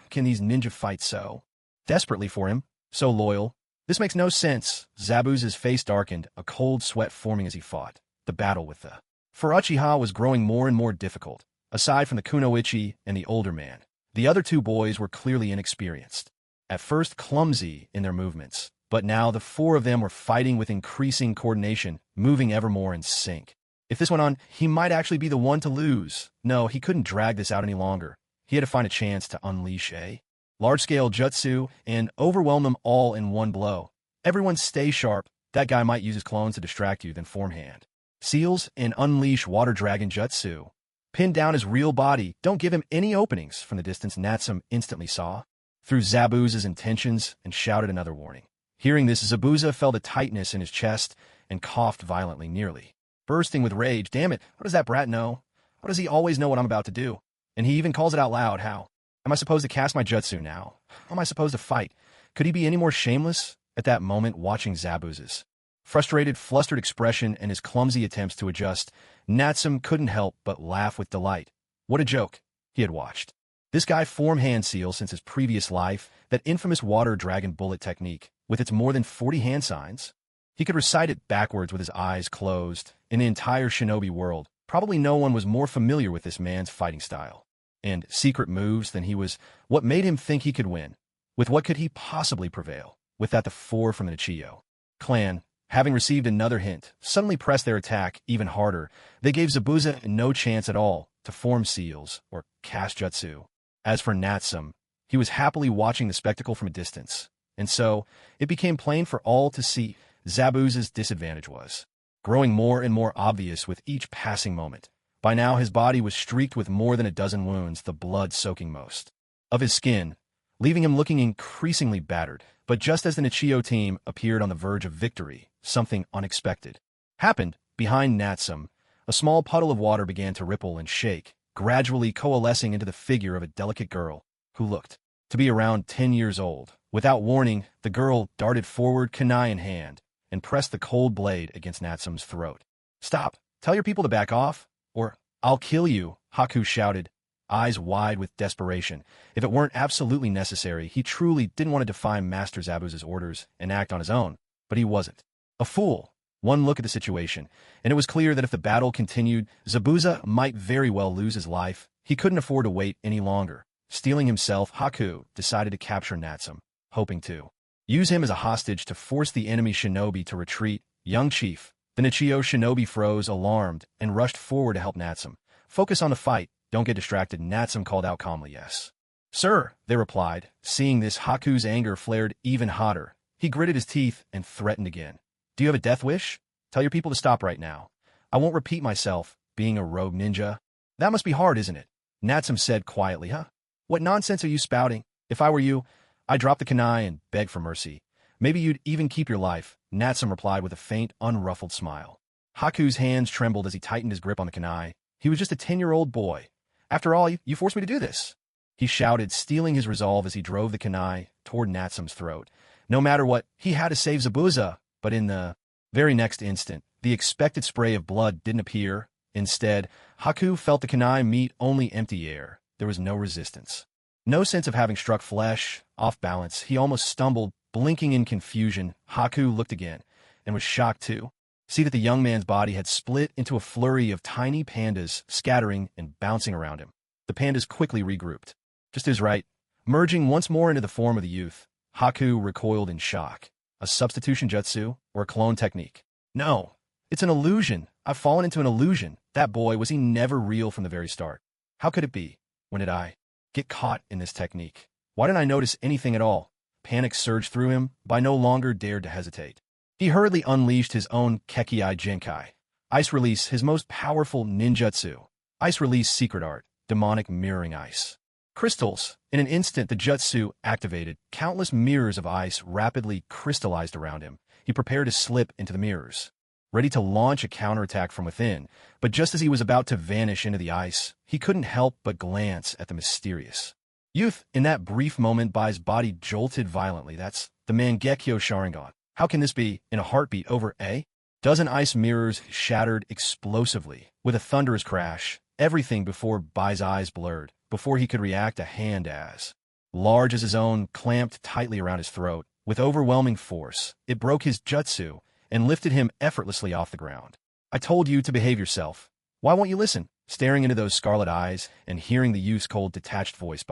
Can these ninja fight so desperately for him, so loyal. This makes no sense. Zabuza's face darkened, a cold sweat forming as he fought. The battle with the for Uchiha was growing more and more difficult. Aside from the kunoichi and the older man, the other two boys were clearly inexperienced. At first clumsy in their movements, but now the four of them were fighting with increasing coordination, moving ever more in sync. If this went on, he might actually be the one to lose. No, he couldn't drag this out any longer. He had to find a chance to unleash a large-scale jutsu and overwhelm them all in one blow. Everyone stay sharp. That guy might use his clones to distract you, then form hand seals and unleash water dragon jutsu. Pin down his real body. Don't give him any openings. From the distance, Natsum instantly saw through Zabuza's intentions and shouted another warning. Hearing this, Zabuza felt a tightness in his chest and coughed violently, nearly bursting with rage. Damn it, what does that brat know? How does he always know what I'm about to do? And he even calls it out loud. How? Am I supposed to cast my jutsu now? How am I supposed to fight? Could he be any more shameless? At that moment, watching Zabuza's frustrated, flustered expression and his clumsy attempts to adjust, Natsum couldn't help but laugh with delight. What a joke he had watched. This guy form hand seal since his previous life, that infamous water dragon bullet technique, with its more than 40 hand signs. He could recite it backwards with his eyes closed. In the entire shinobi world, probably no one was more familiar with this man's fighting style and secret moves than he was. What made him think he could win? With what could he possibly prevail? With that, the four from the Nichiyo clan, having received another hint, suddenly pressed their attack even harder. They gave Zabuza no chance at all to form seals or cast jutsu. As for Natsum, he was happily watching the spectacle from a distance, and so it became plain for all to see Zabuza's disadvantage was growing more and more obvious with each passing moment. By now his body was streaked with more than a dozen wounds, the blood soaking most of his skin, leaving him looking increasingly battered. But just as the Nichiyo team appeared on the verge of victory, something unexpected happened. Behind Natsum, a small puddle of water began to ripple and shake, gradually coalescing into the figure of a delicate girl who looked to be around 10 years old. Without warning, the girl darted forward, kunai in hand, and pressed the cold blade against Natsum's throat. "Stop! Tell your people to back off, or I'll kill you," Haku shouted, eyes wide with desperation. If it weren't absolutely necessary, he truly didn't want to defy Master Zabuza's orders and act on his own, but he wasn't a fool. One look at the situation, and it was clear that if the battle continued, Zabuza might very well lose his life. He couldn't afford to wait any longer. Steeling himself, Haku decided to capture Natsum, hoping to use him as a hostage to force the enemy shinobi to retreat. Young chief, the Nichiyo shinobi froze, alarmed, and rushed forward to help Natsum. "Focus on the fight. Don't get distracted," Natsum called out calmly. "Yes, sir," they replied. Seeing this, Haku's anger flared even hotter. He gritted his teeth and threatened again. "Do you have a death wish? Tell your people to stop right now. I won't repeat myself, being a rogue ninja." "That must be hard, isn't it?" Natsum said quietly. "Huh? What nonsense are you spouting? If I were you, I'd drop the kunai and beg for mercy. Maybe you'd even keep your life," Natsum replied with a faint, unruffled smile. Haku's hands trembled as he tightened his grip on the kunai. He was just a 10-year-old boy. "After all, you forced me to do this," he shouted, steeling his resolve as he drove the kunai toward Natsum's throat. No matter what, he had to save Zabuza. But in the very next instant, the expected spray of blood didn't appear. Instead, Haku felt the kunai meet only empty air. There was no resistance, no sense of having struck flesh. Off balance, he almost stumbled, blinking in confusion. Haku looked again, and was shocked to see that the young man's body had split into a flurry of tiny pandas, scattering and bouncing around him. The pandas quickly regrouped, just as right, merging once more into the form of the youth. Haku recoiled in shock. A substitution jutsu, or a clone technique? No, it's an illusion. I've fallen into an illusion. That boy, was he never real from the very start? How could it be? When did I get caught in this technique? Why didn't I notice anything at all? Panic surged through him, but I no longer dared to hesitate. He hurriedly unleashed his own Kekkei Genkai. Ice Release, his most powerful ninjutsu. Ice Release secret art, demonic mirroring ice. Crystals. In an instant, the jutsu activated. Countless mirrors of ice rapidly crystallized around him. He prepared to slip into the mirrors, ready to launch a counterattack from within. But just as he was about to vanish into the ice, he couldn't help but glance at the mysterious youth. In that brief moment, Bai's body jolted violently. That's the Mangekyo Sharingan. How can this be? In a heartbeat, over a dozen ice mirrors shattered explosively. With a thunderous crash, everything before Bai's eyes blurred. Before he could react, a hand as large as his own, clamped tightly around his throat. With overwhelming force, it broke his jutsu and lifted him effortlessly off the ground. I told you to behave yourself. Why won't you listen? Staring into those scarlet eyes and hearing the youth's cold, detached voice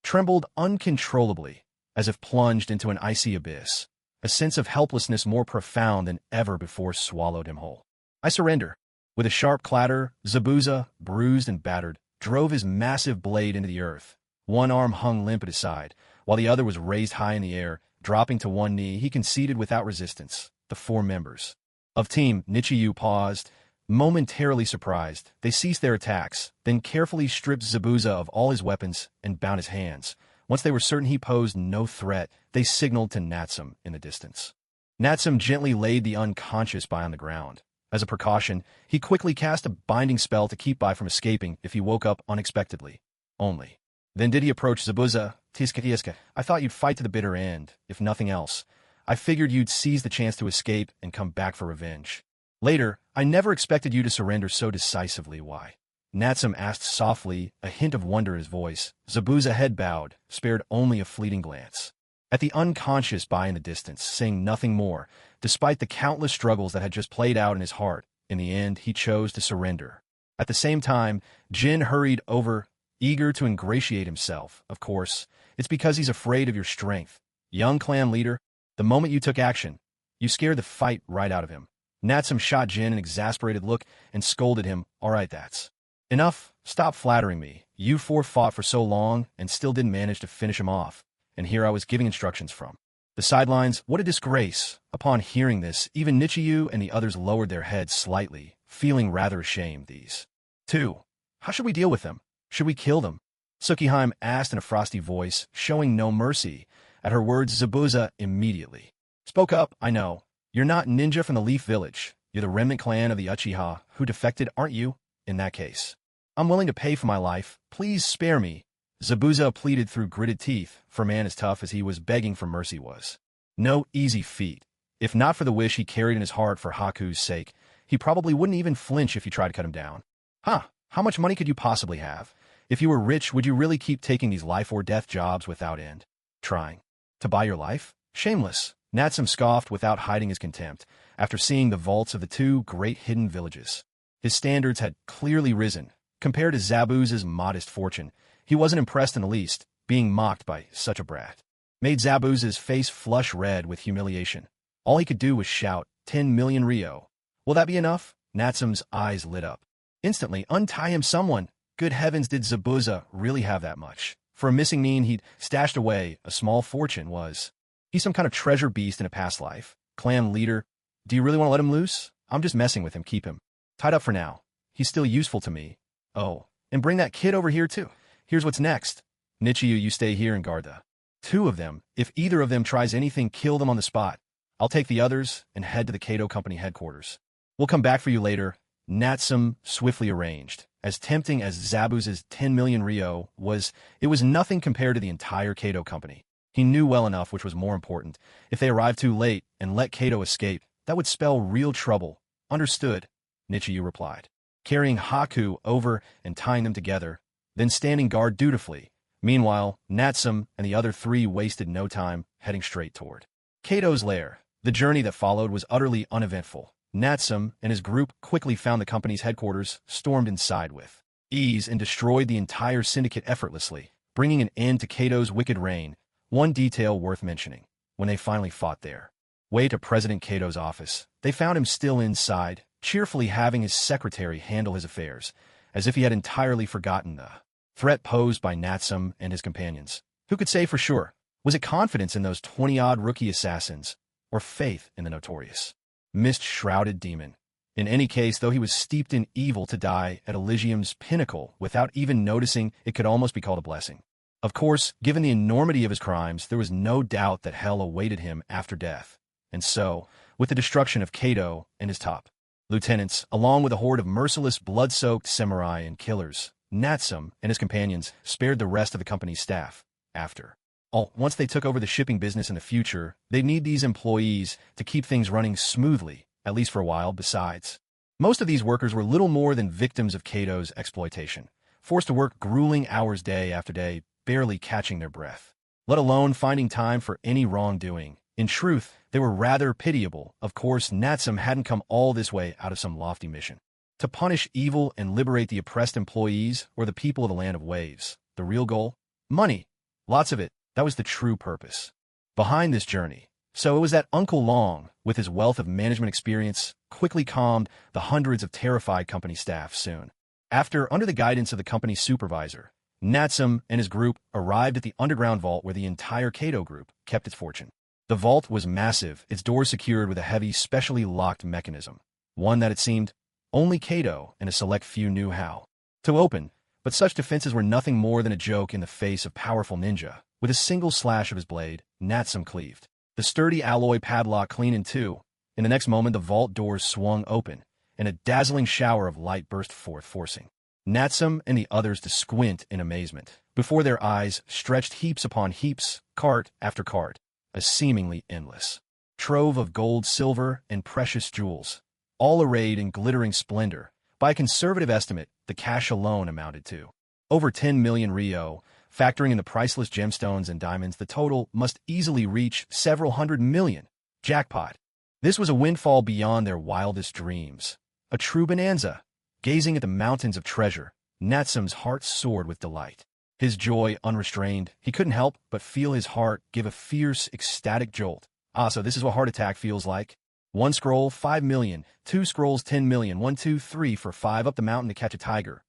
trembled uncontrollably, as if plunged into an icy abyss. A sense of helplessness more profound than ever before swallowed him whole. I surrender. With a sharp clatter, Zabuza, bruised and battered, drove his massive blade into the earth. One arm hung limp at his side, while the other was raised high in the air. Dropping to one knee, he conceded without resistance. The four members of Team Nichiyu paused, momentarily surprised. They ceased their attacks, then carefully stripped Zabuza of all his weapons and bound his hands. Once they were certain he posed no threat, they signaled to Natsum in the distance. Natsum gently laid the unconscious Bai on the ground. As a precaution, he quickly cast a binding spell to keep Bai from escaping if he woke up unexpectedly. Only. Then did he approach Zabuza. Tiska, I thought you'd fight to the bitter end, if nothing else. I figured you'd seize the chance to escape and come back for revenge. Later, I never expected you to surrender so decisively. Why? Natsum asked softly, a hint of wonder in his voice. Zabuza head bowed, spared only a fleeting glance at the unconscious Bai in the distance, saying nothing more. Despite the countless struggles that had just played out in his heart, in the end he chose to surrender. At the same time, Jin hurried over, eager to ingratiate himself. Of course, it's because he's afraid of your strength. Young clan leader, the moment you took action, you scared the fight right out of him. Natsum shot Jin an exasperated look and scolded him. All right, that's enough. Stop flattering me. You four fought for so long and still didn't manage to finish him off. And here I was giving instructions from the sidelines. What a disgrace. Upon hearing this, even Nichiyu and the others lowered their heads slightly, feeling rather ashamed. These two. How should we deal with them? Should we kill them? Tsukihime asked in a frosty voice, showing no mercy. At her words, Zabuza immediately spoke up. I know. You're not ninja from the Leaf Village. You're the remnant clan of the Uchiha who defected, aren't you? In that case, I'm willing to pay for my life. Please spare me. Zabuza pleaded through gritted teeth, for a man as tough as he was, begging for mercy was no easy feat. If not for the wish he carried in his heart for Haku's sake, he probably wouldn't even flinch if you tried to cut him down. Huh, how much money could you possibly have? If you were rich, would you really keep taking these life-or-death jobs without end? Trying to buy your life? Shameless. Natsum scoffed without hiding his contempt, after seeing the vaults of the two great hidden villages. His standards had clearly risen. Compared to Zabuza's modest fortune, he wasn't impressed in the least. Being mocked by such a brat made Zabuza's face flush red with humiliation. All he could do was shout, 10 million Ryo. Will that be enough? Natsum's eyes lit up. Instantly, untie him, someone. Good heavens, did Zabuza really have that much? For a missing mean he'd stashed away, a small fortune was. He's some kind of treasure beast in a past life. Clan leader, do you really want to let him loose? I'm just messing with him, keep him tied up for now. He's still useful to me. Oh, and bring that kid over here too. Here's what's next. Nichiyu, you stay here and guard the two of them. If either of them tries anything, kill them on the spot. I'll take the others and head to the Kato Company headquarters. We'll come back for you later. Natsum swiftly arranged. As tempting as Zabuza's 10 million Ryo was, it was nothing compared to the entire Kato Company. He knew well enough which was more important. If they arrived too late and let Kato escape, that would spell real trouble. Understood, Nichiyu replied, carrying Haku over and tying them together, then standing guard dutifully. Meanwhile, Natsum and the other three wasted no time, heading straight toward Kato's lair. The journey that followed was utterly uneventful. Natsum and his group quickly found the company's headquarters, stormed inside with ease, and destroyed the entire syndicate effortlessly, bringing an end to Kato's wicked reign. One detail worth mentioning. When they finally fought their way to President Kato's office, they found him still inside, cheerfully having his secretary handle his affairs, as if he had entirely forgotten the threat posed by Natsum and his companions. Who could say for sure? Was it confidence in those 20-odd rookie assassins, or faith in the notorious mist-shrouded demon? In any case, though he was steeped in evil, to die at Elysium's pinnacle without even noticing it could almost be called a blessing. Of course, given the enormity of his crimes, there was no doubt that hell awaited him after death. And so, with the destruction of Kato and his top lieutenants, along with a horde of merciless, blood-soaked samurai and killers, Natsum and his companions spared the rest of the company's staff. After all, once they took over the shipping business in the future, they'd need these employees to keep things running smoothly, at least for a while. Besides, most of these workers were little more than victims of Kato's exploitation, forced to work grueling hours day after day, barely catching their breath, let alone finding time for any wrongdoing. In truth, they were rather pitiable. Of course, Natsum hadn't come all this way out of some lofty mission to punish evil and liberate the oppressed employees or the people of the land of waves. The real goal? Money. Lots of it. That was the true purpose behind this journey. So it was that Uncle Long, with his wealth of management experience, quickly calmed the hundreds of terrified company staff soon. After, under the guidance of the company's supervisor, Natsum and his group arrived at the underground vault where the entire Kato group kept its fortune. The vault was massive, its doors secured with a heavy, specially locked mechanism, one that it seemed only Kato and a select few knew how to open, but such defenses were nothing more than a joke in the face of powerful ninja. With a single slash of his blade, Natsum cleaved the sturdy alloy padlock clean in two. In the next moment, the vault doors swung open, and a dazzling shower of light burst forth, forcing Natsum and the others to squint in amazement. Before their eyes stretched heaps upon heaps, cart after cart, a seemingly endless trove of gold, silver, and precious jewels, all arrayed in glittering splendor. By a conservative estimate, the cash alone amounted to over 10 million Rio. Factoring in the priceless gemstones and diamonds, the total must easily reach several hundred million. Jackpot. This was a windfall beyond their wildest dreams. A true bonanza. Gazing at the mountains of treasure, Natsum's heart soared with delight. His joy unrestrained, he couldn't help but feel his heart give a fierce, ecstatic jolt. So this is what heart attack feels like. 1 scroll, 5 million. 2 scrolls, 10 million. 1, 2, 3 for 5 up the mountain to catch a tiger.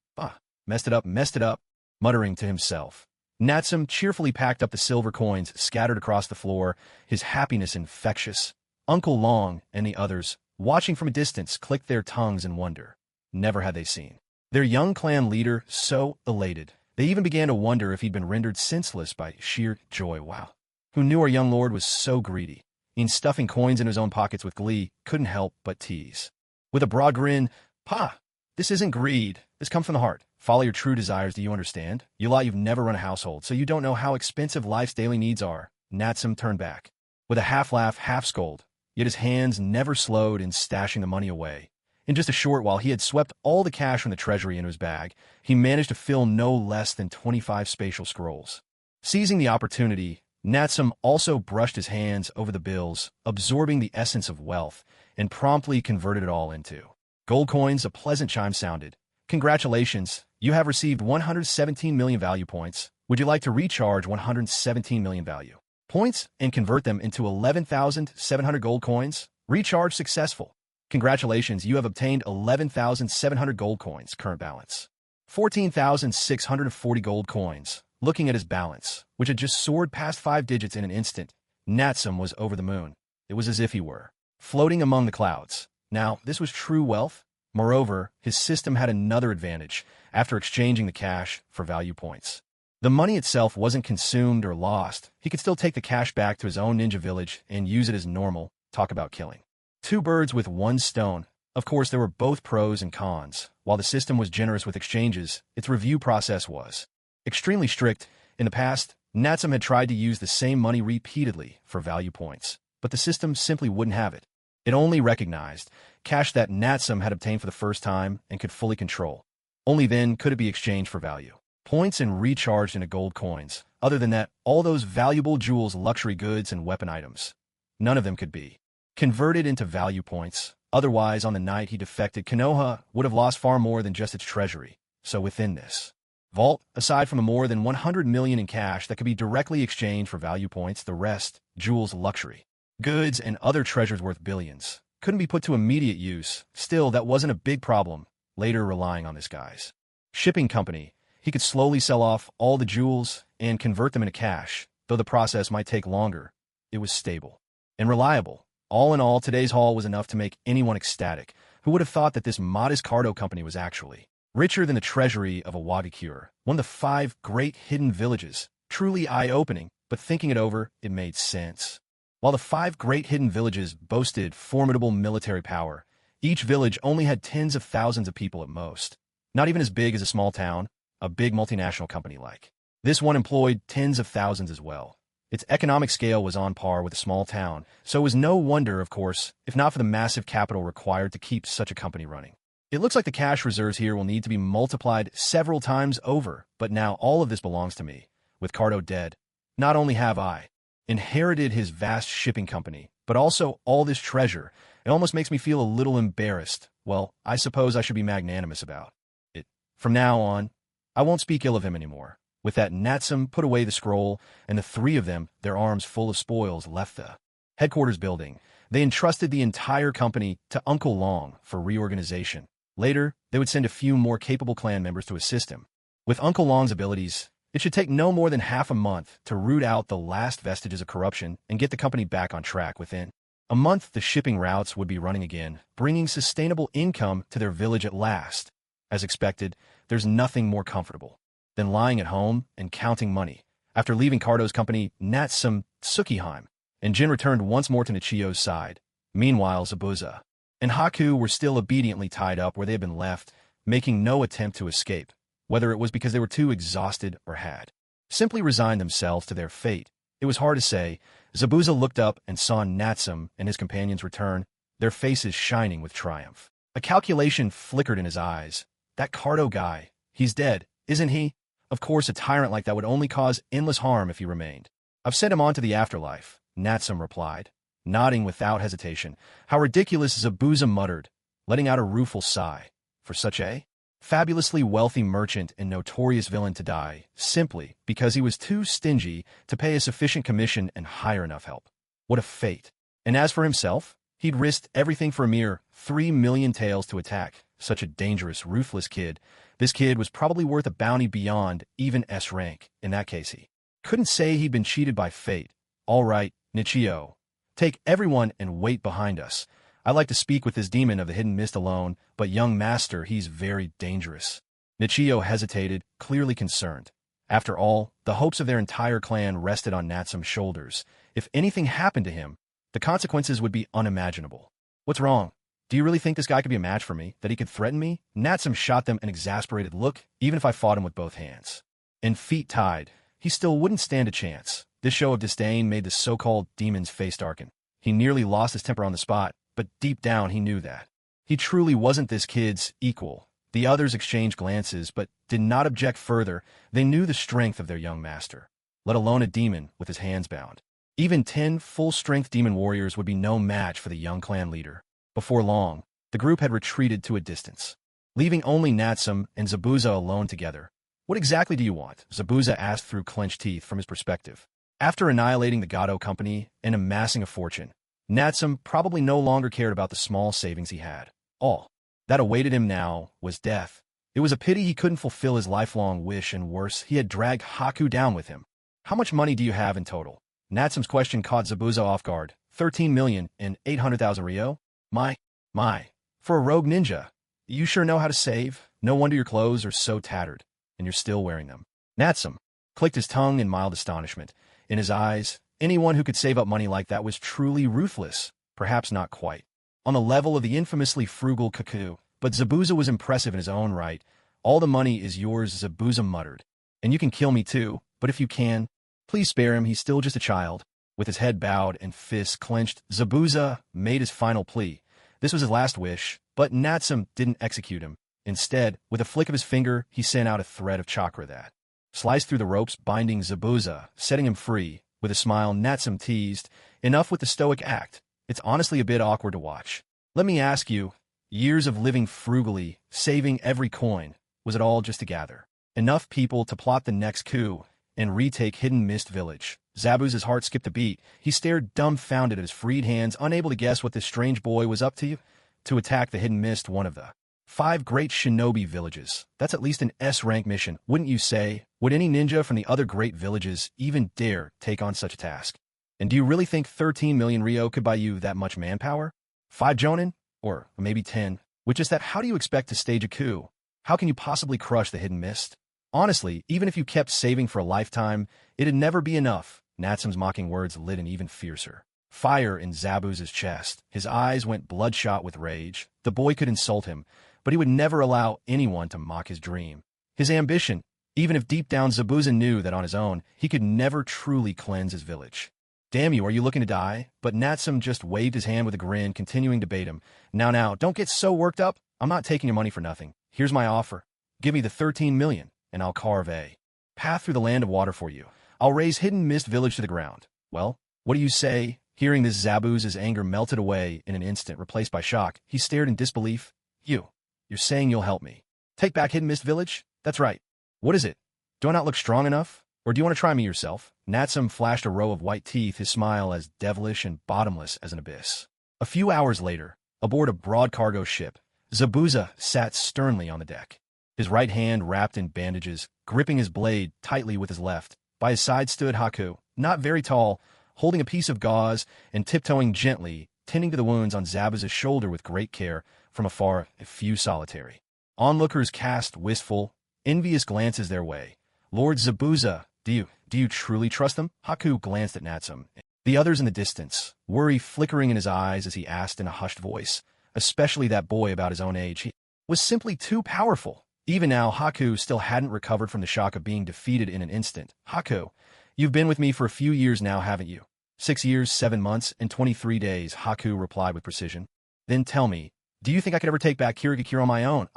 Messed it up, muttering to himself. Natsum cheerfully packed up the silver coins scattered across the floor, his happiness infectious. Uncle Long and the others, watching from a distance, clicked their tongues in wonder. Never had they seen their young clan leader so elated. They even began to wonder if he'd been rendered senseless by sheer joy. Wow. Who knew our young lord was so greedy? In stuffing coins in his own pockets with glee, couldn't help but tease. With a broad grin, "Pa, this isn't greed. This comes from the heart. Follow your true desires, do you understand? You lie, you've never run a household, so you don't know how expensive life's daily needs are." Natsum turned back with a half-laugh, half-scold, yet his hands never slowed in stashing the money away. In just a short while, he had swept all the cash from the treasury into his bag. He managed to fill no less than 25 spatial scrolls. Seizing the opportunity, Natsum also brushed his hands over the bills, absorbing the essence of wealth, and promptly converted it all into gold coins. A pleasant chime sounded. "Congratulations, you have received 117 million value points. Would you like to recharge 117 million value points and convert them into 11,700 gold coins? Recharge successful. Congratulations, you have obtained 11,700 gold coins. Current balance: 14,640 gold coins." Looking at his balance, which had just soared past 5 digits in an instant, Natsum was over the moon. It was as if he were floating among the clouds. Now, this was true wealth. Moreover, his system had another advantage after exchanging the cash for value points. The money itself wasn't consumed or lost. He could still take the cash back to his own ninja village and use it as normal. Talk about killing 2 birds with 1 stone. Of course, there were both pros and cons. While the system was generous with exchanges, its review process was extremely strict. In the past, Natsum had tried to use the same money repeatedly for value points, but the system simply wouldn't have it. It only recognized cash that Natsum had obtained for the first time and could fully control. Only then could it be exchanged for value points and recharged into gold coins. Other than that, all those valuable jewels, luxury goods, and weapon items, none of them could be converted into value points. Otherwise, on the night he defected, Konoha would have lost far more than just its treasury. So within this vault, aside from the more than 100 million in cash that could be directly exchanged for value points, the rest, jewels, luxury goods, and other treasures worth billions, couldn't be put to immediate use. Still, that wasn't a big problem. Later, relying on this guy's shipping company, he could slowly sell off all the jewels and convert them into cash. Though the process might take longer, it was stable and reliable. All in all, today's haul was enough to make anyone ecstatic. Who would have thought that this modest cardo company was actually richer than the treasury of a Wagakure, one of the 5 great hidden villages? Truly eye-opening, but thinking it over, it made sense. While the 5 great hidden villages boasted formidable military power, each village only had tens of thousands of people at most. Not even as big as a small town. A big multinational company like this one employed tens of thousands as well. Its economic scale was on par with a small town, so it was no wonder, of course, if not for the massive capital required to keep such a company running. It looks like the cash reserves here will need to be multiplied several times over, but now all of this belongs to me. With Cardo dead, not only have I inherited his vast shipping company, but also all this treasure. It almost makes me feel a little embarrassed. Well, I suppose I should be magnanimous about it. From now on, I won't speak ill of him anymore. With that, Natsum put away the scroll, and the three of them, their arms full of spoils, left the headquarters building. They entrusted the entire company to Uncle Long for reorganization. Later, they would send a few more capable clan members to assist him. With Uncle Long's abilities, it should take no more than half a month to root out the last vestiges of corruption and get the company back on track. Within a month, the shipping routes would be running again, bringing sustainable income to their village at last. As expected, there's nothing more comfortable than lying at home and counting money. After leaving Cardo's company, Natsum, Tsukihime, and Jin returned once more to Nichio's side. Meanwhile, Zabuza and Haku were still obediently tied up where they had been left, making no attempt to escape, whether it was because they were too exhausted or had simply resigned themselves to their fate. It was hard to say. Zabuza looked up and saw Natsum and his companions return, their faces shining with triumph. A calculation flickered in his eyes. That Cardo guy, he's dead, isn't he? Of course, a tyrant like that would only cause endless harm if he remained. I've sent him on to the afterlife, Natsum replied, nodding without hesitation. How ridiculous, Zabuza muttered, letting out a rueful sigh. For such a fabulously wealthy merchant and notorious villain to die, simply because he was too stingy to pay a sufficient commission and hire enough help. What a fate. And as for himself, he'd risked everything for a mere 3 million taels to attack such a dangerous, ruthless kid. This kid was probably worth a bounty beyond even S rank. In that case, he couldn't say he'd been cheated by fate. All right, Nichio, take everyone and wait behind us. I'd like to speak with this demon of the hidden mist alone, but young master, he's very dangerous. Nichio hesitated, clearly concerned. After all, the hopes of their entire clan rested on Natsum's shoulders. If anything happened to him, the consequences would be unimaginable. What's wrong? Do you really think this guy could be a match for me? That he could threaten me? Natsum shot them an exasperated look, even if I fought him with both hands. And feet tied, he still wouldn't stand a chance. This show of disdain made the so-called demon's face darken. He nearly lost his temper on the spot, but deep down he knew that he truly wasn't this kid's equal. The others exchanged glances, but did not object further. They knew the strength of their young master, let alone a demon with his hands bound. Even 10 full-strength demon warriors would be no match for the young clan leader. Before long, the group had retreated to a distance, leaving only Natsum and Zabuza alone together. What exactly do you want? Zabuza asked through clenched teeth from his perspective. After annihilating the Gado company and amassing a fortune, Natsum probably no longer cared about the small savings he had. All that awaited him now was death. It was a pity he couldn't fulfill his lifelong wish, and worse, he had dragged Haku down with him. How much money do you have in total? Natsum's question caught Zabuza off guard. 13,800,000 Ryo? My. For a rogue ninja. You sure know how to save. No wonder your clothes are so tattered, and you're still wearing them. Natsum clicked his tongue in mild astonishment. In his eyes, anyone who could save up money like that was truly ruthless. Perhaps not quite on the level of the infamously frugal Kaku, but Zabuza was impressive in his own right. All the money is yours, Zabuza muttered. And you can kill me too, but if you can, please spare him, he's still just a child. With his head bowed and fists clenched, Zabuza made his final plea. This was his last wish, but Natsum didn't execute him. Instead, with a flick of his finger, he sent out a thread of chakra that sliced through the ropes binding Zabuza, setting him free. With a smile, Natsum teased, enough with the stoic act. It's honestly a bit awkward to watch. Let me ask you, years of living frugally, saving every coin, was it all just to gather enough people to plot the next coup and retake Hidden Mist Village? Zabuza's heart skipped a beat. He stared dumbfounded at his freed hands, unable to guess what this strange boy was up to. To attack the Hidden Mist, one of the 5 great shinobi villages. That's at least an S-rank mission, wouldn't you say? Would any ninja from the other great villages even dare take on such a task? And do you really think 13 million Ryo could buy you that much manpower? 5 jonin? Or maybe 10? With just that, how do you expect to stage a coup? How can you possibly crush the Hidden Mist? Honestly, even if you kept saving for a lifetime, it'd never be enough. Natsum's mocking words lit an even fiercer fire in Zabuza's chest. His eyes went bloodshot with rage. The boy could insult him, but he would never allow anyone to mock his dream, his ambition, even if deep down Zabuza knew that on his own, he could never truly cleanse his village. Damn you, are you looking to die? But Natsum just waved his hand with a grin, continuing to bait him. Now, don't get so worked up. I'm not taking your money for nothing. Here's my offer. Give me the 13 million, and I'll carve a path through the land of water for you. I'll raise Hidden Mist Village to the ground. Well, what do you say? Hearing this, Zabuza's anger melted away in an instant, replaced by shock. He stared in disbelief. You're saying you'll help me take back Hidden Mist Village? That's right. What is it? Do I not look strong enough? Or do you want to try me yourself? Natsum flashed a row of white teeth, his smile as devilish and bottomless as an abyss. A few hours later, aboard a broad cargo ship, Zabuza sat sternly on the deck, his right hand wrapped in bandages, gripping his blade tightly with his left. By his side stood Haku, not very tall, holding a piece of gauze and tiptoeing gently, tending to the wounds on Zabuza's shoulder with great care. From afar, a few solitary onlookers cast wistful, envious glances their way. Lord Zabuza, do you truly trust them? Haku glanced at Natsum. The others in the distance, worry flickering in his eyes as he asked in a hushed voice, especially that boy about his own age. He was simply too powerful. Even now, Haku still hadn't recovered from the shock of being defeated in an instant. Haku, you've been with me for a few years now, haven't you? 6 years, 7 months, and 23 days, Haku replied with precision. Then tell me, do you think I could ever take back Kirigakure on my own?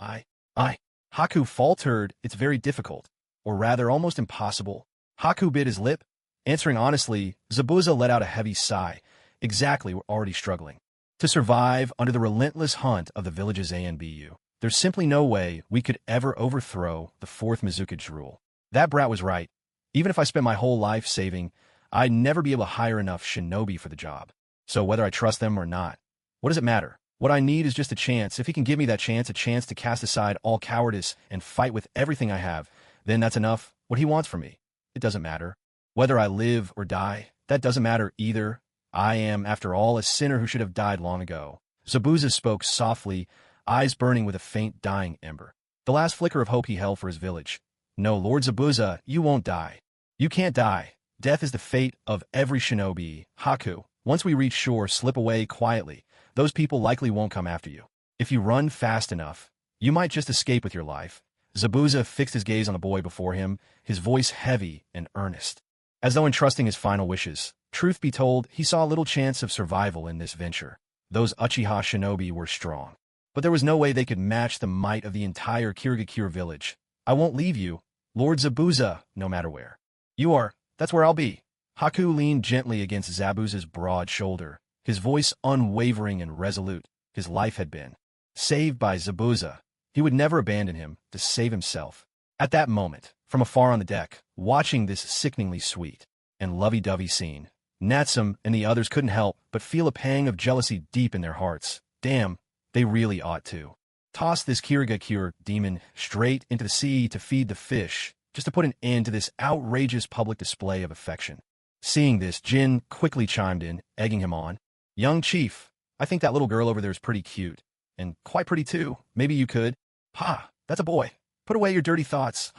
Haku faltered. It's very difficult, or rather almost impossible. Haku bit his lip. Answering honestly, Zabuza let out a heavy sigh. Exactly, we're already struggling to survive under the relentless hunt of the village's ANBU. There's simply no way we could ever overthrow the fourth Mizukage rule. That brat was right. Even if I spent my whole life saving, I'd never be able to hire enough shinobi for the job. So whether I trust them or not, what does it matter? What I need is just a chance. If he can give me that chance, a chance to cast aside all cowardice and fight with everything I have, then that's enough. What he wants from me, it doesn't matter. Whether I live or die, that doesn't matter either. I am, after all, a sinner who should have died long ago. Zabuza spoke softly, eyes burning with a faint dying ember. The last flicker of hope he held for his village. No, Lord Zabuza, you won't die. You can't die. Death is the fate of every shinobi. Haku, once we reach shore, slip away quietly. Those people likely won't come after you. If you run fast enough, you might just escape with your life. Zabuza fixed his gaze on the boy before him, his voice heavy and earnest, as though entrusting his final wishes. Truth be told, he saw little chance of survival in this venture. Those Uchiha shinobi were strong, but there was no way they could match the might of the entire Kirigakure village. I won't leave you, Lord Zabuza, no matter where you are. That's where I'll be. Haku leaned gently against Zabuza's broad shoulder, his voice unwavering and resolute. His life had been saved by Zabuza. He would never abandon him to save himself. At that moment, from afar on the deck, watching this sickeningly sweet and lovey-dovey scene, Natsum and the others couldn't help but feel a pang of jealousy deep in their hearts. Damn, they really ought to toss this Kirigakure demon straight into the sea to feed the fish, just to put an end to this outrageous public display of affection. Seeing this, Jin quickly chimed in, egging him on. Young chief, I think that little girl over there is pretty cute. And quite pretty too. Maybe you could. Ha, that's a boy. Put away your dirty thoughts.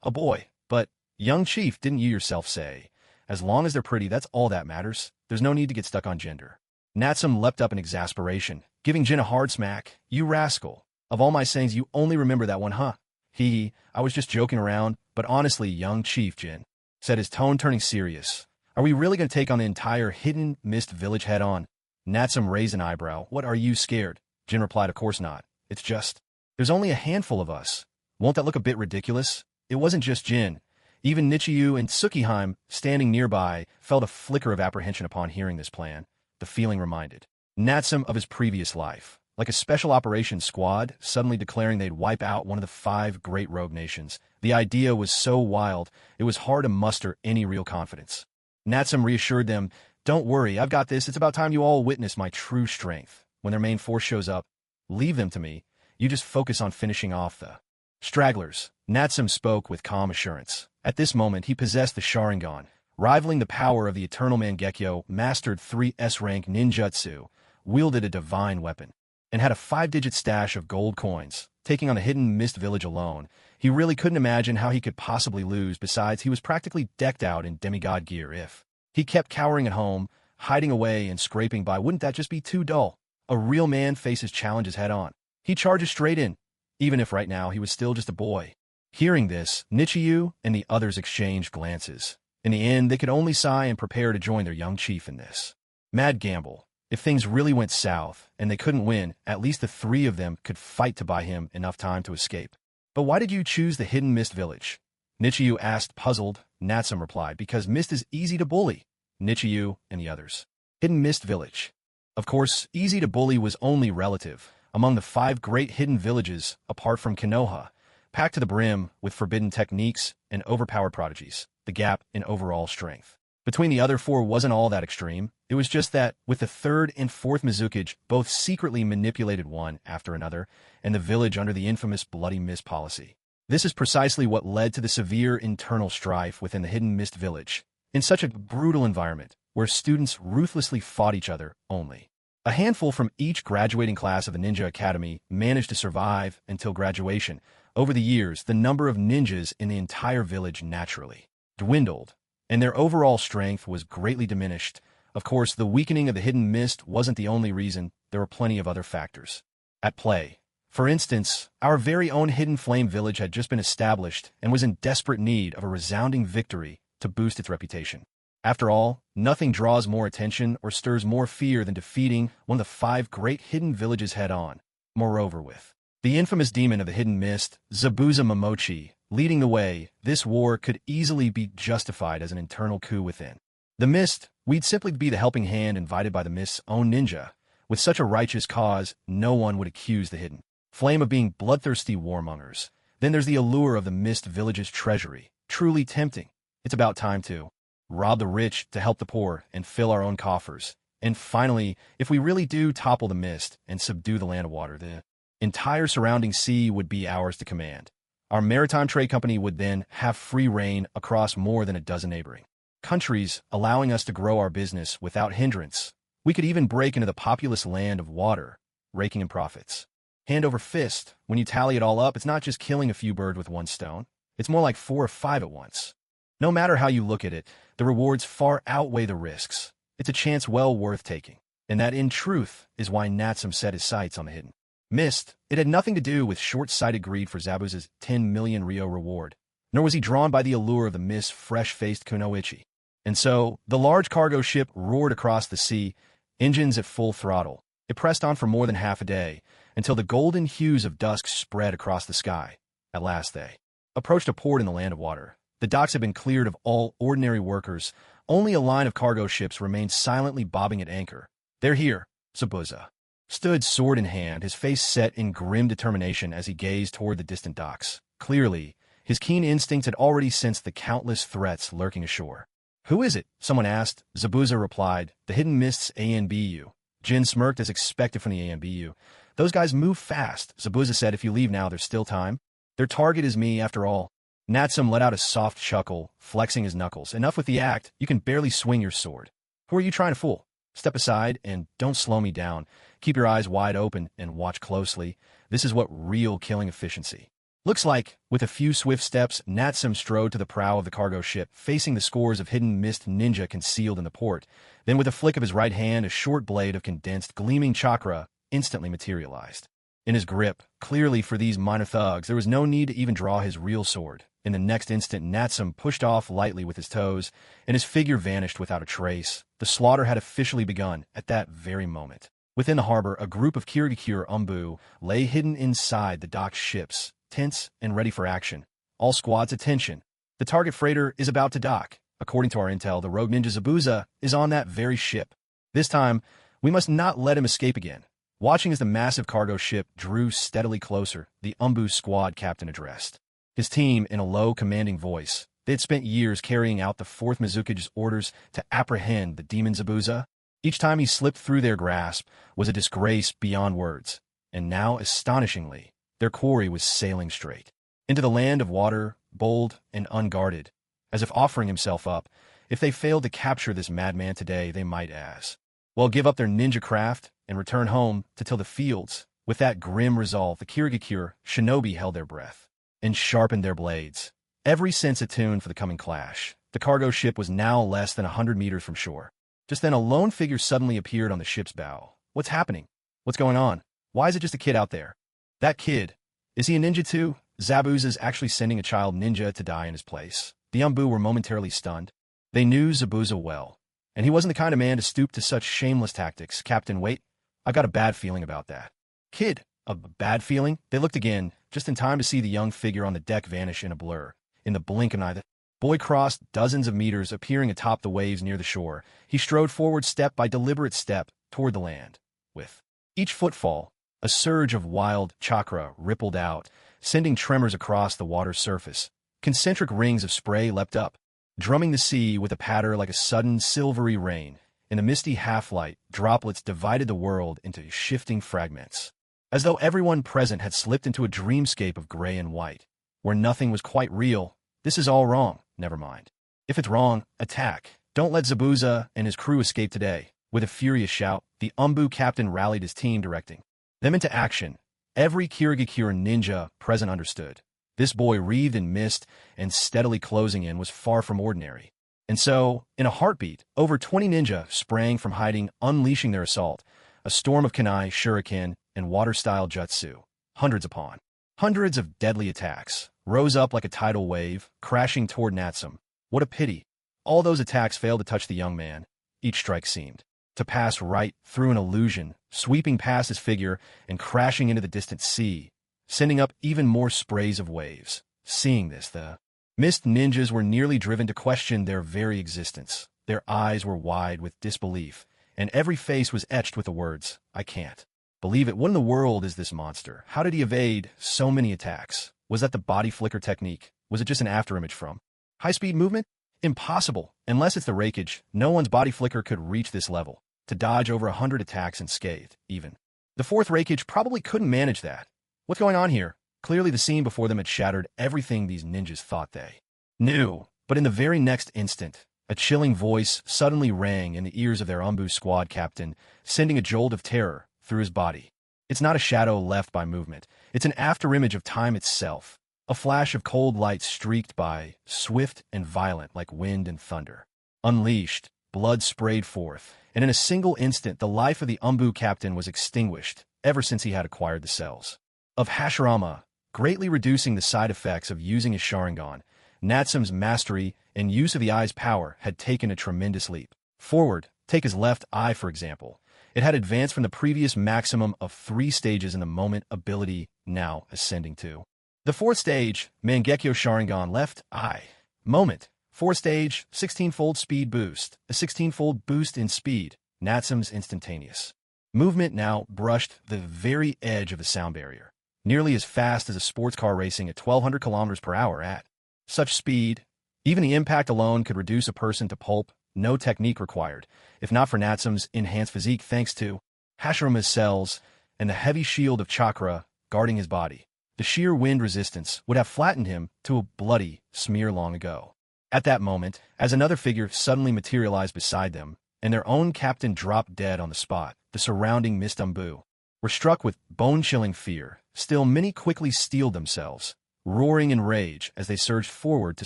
A boy. But, young chief, didn't you yourself say, as long as they're pretty, that's all that matters. There's no need to get stuck on gender. Natsum leapt up in exasperation, giving Jin a hard smack. You rascal. Of all my sayings, you only remember that one, huh? I was just joking around, but honestly, young chief, Jin said, his tone turning serious. Are we really going to take on the entire Hidden Mist Village head on? Natsum raised an eyebrow. What, are you scared? Jin replied, of course not. It's just, there's only a handful of us. Won't that look a bit ridiculous? It wasn't just Jin. Even Nichiyu and Tsukihime, standing nearby, felt a flicker of apprehension upon hearing this plan. The feeling reminded Natsum of his previous life, like a special operations squad suddenly declaring they'd wipe out one of the 5 great rogue nations. The idea was so wild, it was hard to muster any real confidence. Natsum reassured them, don't worry, I've got this. It's about time you all witness my true strength. When their main force shows up, leave them to me. You just focus on finishing off the stragglers. Natsum spoke with calm assurance. At this moment, he possessed the Sharingan, rivaling the power of the Eternal Mangekyo, mastered 3 S-rank ninjutsu, wielded a divine weapon, and had a 5-digit stash of gold coins. Taking on the Hidden Mist Village alone, he really couldn't imagine how he could possibly lose. Besides, he was practically decked out in demigod gear. If he kept cowering at home, hiding away and scraping by, wouldn't that just be too dull? A real man faces challenges head-on. He charges straight in, even if right now he was still just a boy. Hearing this, Nichiyu and the others exchanged glances. In the end, they could only sigh and prepare to join their young chief in this mad gamble. If things really went south and they couldn't win, at least the 3 of them could fight to buy him enough time to escape. But why did you choose the Hidden Mist Village? Nichiyu asked, puzzled. Natsum replied, because Mist is easy to bully. Nichiyu and the others. Hidden Mist Village. Of course, easy to bully was only relative. Among the 5 great hidden villages, apart from Konoha, packed to the brim with forbidden techniques and overpowered prodigies, the gap in overall strength between the other 4 wasn't all that extreme. It was just that, with the 3rd and 4th Mizukage both secretly manipulated one after another, and the village under the infamous Bloody Mist policy. This is precisely what led to the severe internal strife within the Hidden Mist Village. In such a brutal environment, where students ruthlessly fought each other only. A handful from each graduating class of the Ninja Academy managed to survive until graduation. Over the years, the number of ninjas in the entire village naturally dwindled, and their overall strength was greatly diminished. Of course, the weakening of the Hidden Mist wasn't the only reason. There were plenty of other factors at play. For instance, our very own Hidden Flame Village had just been established and was in desperate need of a resounding victory to boost its reputation. After all, nothing draws more attention or stirs more fear than defeating one of the 5 great hidden villages head-on. Moreover, with the infamous demon of the Hidden Mist, Zabuza Momochi, leading the way, this war could easily be justified as an internal coup within the Mist. We'd simply be the helping hand invited by the Mist's own ninja. With such a righteous cause, no one would accuse the Hidden Flame of being bloodthirsty warmongers. Then there's the allure of the Mist Village's treasury. Truly tempting. It's about time to rob the rich to help the poor and fill our own coffers. And finally, if we really do topple the Mist and subdue the land of water, the entire surrounding sea would be ours to command. Our maritime trade company would then have free reign across more than a dozen neighboring countries, allowing us to grow our business without hindrance. We could even break into the populous land of water, raking in profits. Hand over fist, when you tally it all up, it's not just killing a few birds with one stone. It's more like 4 or 5 at once. No matter how you look at it, the rewards far outweigh the risks. It's a chance well worth taking. And that, in truth, is why Natsum set his sights on the Hidden Mist. It had nothing to do with short-sighted greed for Zabuza's 10 million Ryo reward, nor was he drawn by the allure of the Mist's fresh-faced kunoichi. And so, the large cargo ship roared across the sea, engines at full throttle. It pressed on for more than half a day, until the golden hues of dusk spread across the sky. At last they approached a port in the land of water. The docks had been cleared of all ordinary workers. Only a line of cargo ships remained silently bobbing at anchor. "They're here," Zabuza stood sword in hand, his face set in grim determination as he gazed toward the distant docks. Clearly, his keen instincts had already sensed the countless threats lurking ashore. "Who is it?" someone asked. Zabuza replied, "The Hidden Mist's ANBU." Jin smirked as expected from the ANBU. "Those guys move fast," Zabuza said. "If you leave now, there's still time. Their target is me, after all." Natsum let out a soft chuckle, flexing his knuckles. "Enough with the act. You can barely swing your sword. Who are you trying to fool? Step aside and don't slow me down. Keep your eyes wide open and watch closely. This is what real killing efficiency looks like." With a few swift steps, Natsum strode to the prow of the cargo ship, facing the scores of Hidden Mist ninja concealed in the port. Then with a flick of his right hand, a short blade of condensed, gleaming chakra instantly materialized in his grip. Clearly, for these minor thugs, there was no need to even draw his real sword. In the next instant, Natsum pushed off lightly with his toes, and his figure vanished without a trace. The slaughter had officially begun at that very moment. Within the harbor, a group of Kirigakure Umbu lay hidden inside the docked ships, tense and ready for action. All squads, attention. The target freighter is about to dock. According to our intel, the rogue ninja Zabuza is on that very ship. This time, we must not let him escape again. Watching as the massive cargo ship drew steadily closer, the Umbu squad captain addressed his team in a low, commanding voice. They had spent years carrying out the 4th Mizukage's orders to apprehend the demon Zabuza. Each time he slipped through their grasp was a disgrace beyond words. And now, astonishingly, their quarry was sailing straight into the land of water, bold and unguarded, as if offering himself up. If they failed to capture this madman today, they might as well give up their ninja craft and return home to till the fields. With that grim resolve, the Kirigakure shinobi held their breath and sharpened their blades, every sense attuned for the coming clash. The cargo ship was now less than 100 meters from shore. Just then, a lone figure suddenly appeared on the ship's bow. "What's happening? What's going on? Why is it just a kid out there?" "That kid, is he a ninja too?" Zabuza's actually sending a child ninja to die in his place. The Umbu were momentarily stunned. They knew Zabuza well, and he wasn't the kind of man to stoop to such shameless tactics. "Captain, wait. I got a bad feeling about that." "Kid, a bad feeling?" They looked again, just in time to see the young figure on the deck vanish in a blur. In the blink of an eye, the boy crossed dozens of meters, appearing atop the waves near the shore. He strode forward step by deliberate step toward the land. With each footfall, a surge of wild chakra rippled out, sending tremors across the water's surface. Concentric rings of spray leapt up, drumming the sea with a patter like a sudden silvery rain. In the misty half-light, droplets divided the world into shifting fragments, as though everyone present had slipped into a dreamscape of gray and white, where nothing was quite real. This is all wrong. Never mind. If it's wrong, attack. Don't let Zabuza and his crew escape today. With a furious shout, the Umbu captain rallied his team, directing them into action. Every Kirigakura ninja present understood. This boy, wreathed in mist and steadily closing in, was far from ordinary. And so, in a heartbeat, over 20 ninja sprang from hiding, unleashing their assault. A storm of kunai, shuriken, and water-style jutsu. Hundreds upon hundreds of deadly attacks rose up like a tidal wave, crashing toward Natsum. What a pity. All those attacks failed to touch the young man. Each strike seemed to pass right through an illusion, sweeping past his figure and crashing into the distant sea, sending up even more sprays of waves. Seeing this, the mist ninjas were nearly driven to question their very existence. Their eyes were wide with disbelief, and every face was etched with the words, "I can't believe it. What in the world is this monster? How did he evade so many attacks? Was that the body flicker technique? Was it just an afterimage from high-speed movement? Impossible. Unless it's the rakeage, no one's body flicker could reach this level, to dodge over 100 attacks unscathed, even. The fourth rakeage probably couldn't manage that. What's going on here? Clearly the scene before them had shattered everything these ninjas thought they knew. But in the very next instant, a chilling voice suddenly rang in the ears of their Umbu squad captain, sending a jolt of terror through his body. It's not a shadow left by movement. It's an afterimage of time itself. A flash of cold light streaked by, swift and violent like wind and thunder. Unleashed, blood sprayed forth, and in a single instant the life of the Umbu captain was extinguished, ever since he had acquired the cells of Hashirama, greatly reducing the side effects of using his Sharingan. Natsum's mastery and use of the eye's power had taken a tremendous leap forward. Take his left eye, for example. It had advanced from the previous maximum of 3 stages in the moment ability, now ascending to the 4th stage, Mangekyo Sharingan left eye. Moment. 4th stage, 16-fold speed boost. A 16-fold boost in speed. Natsum's instantaneous movement now brushed the very edge of the sound barrier, nearly as fast as a sports car racing at 1,200 kilometers per hour. At such speed, even the impact alone could reduce a person to pulp. No technique required, if not for Natsum's enhanced physique thanks to Hashirama's cells and the heavy shield of chakra guarding his body. The sheer wind resistance would have flattened him to a bloody smear long ago. At that moment, as another figure suddenly materialized beside them, and their own captain dropped dead on the spot, the surrounding mist Umbu were struck with bone-chilling fear. Still, many quickly steeled themselves, roaring in rage as they surged forward to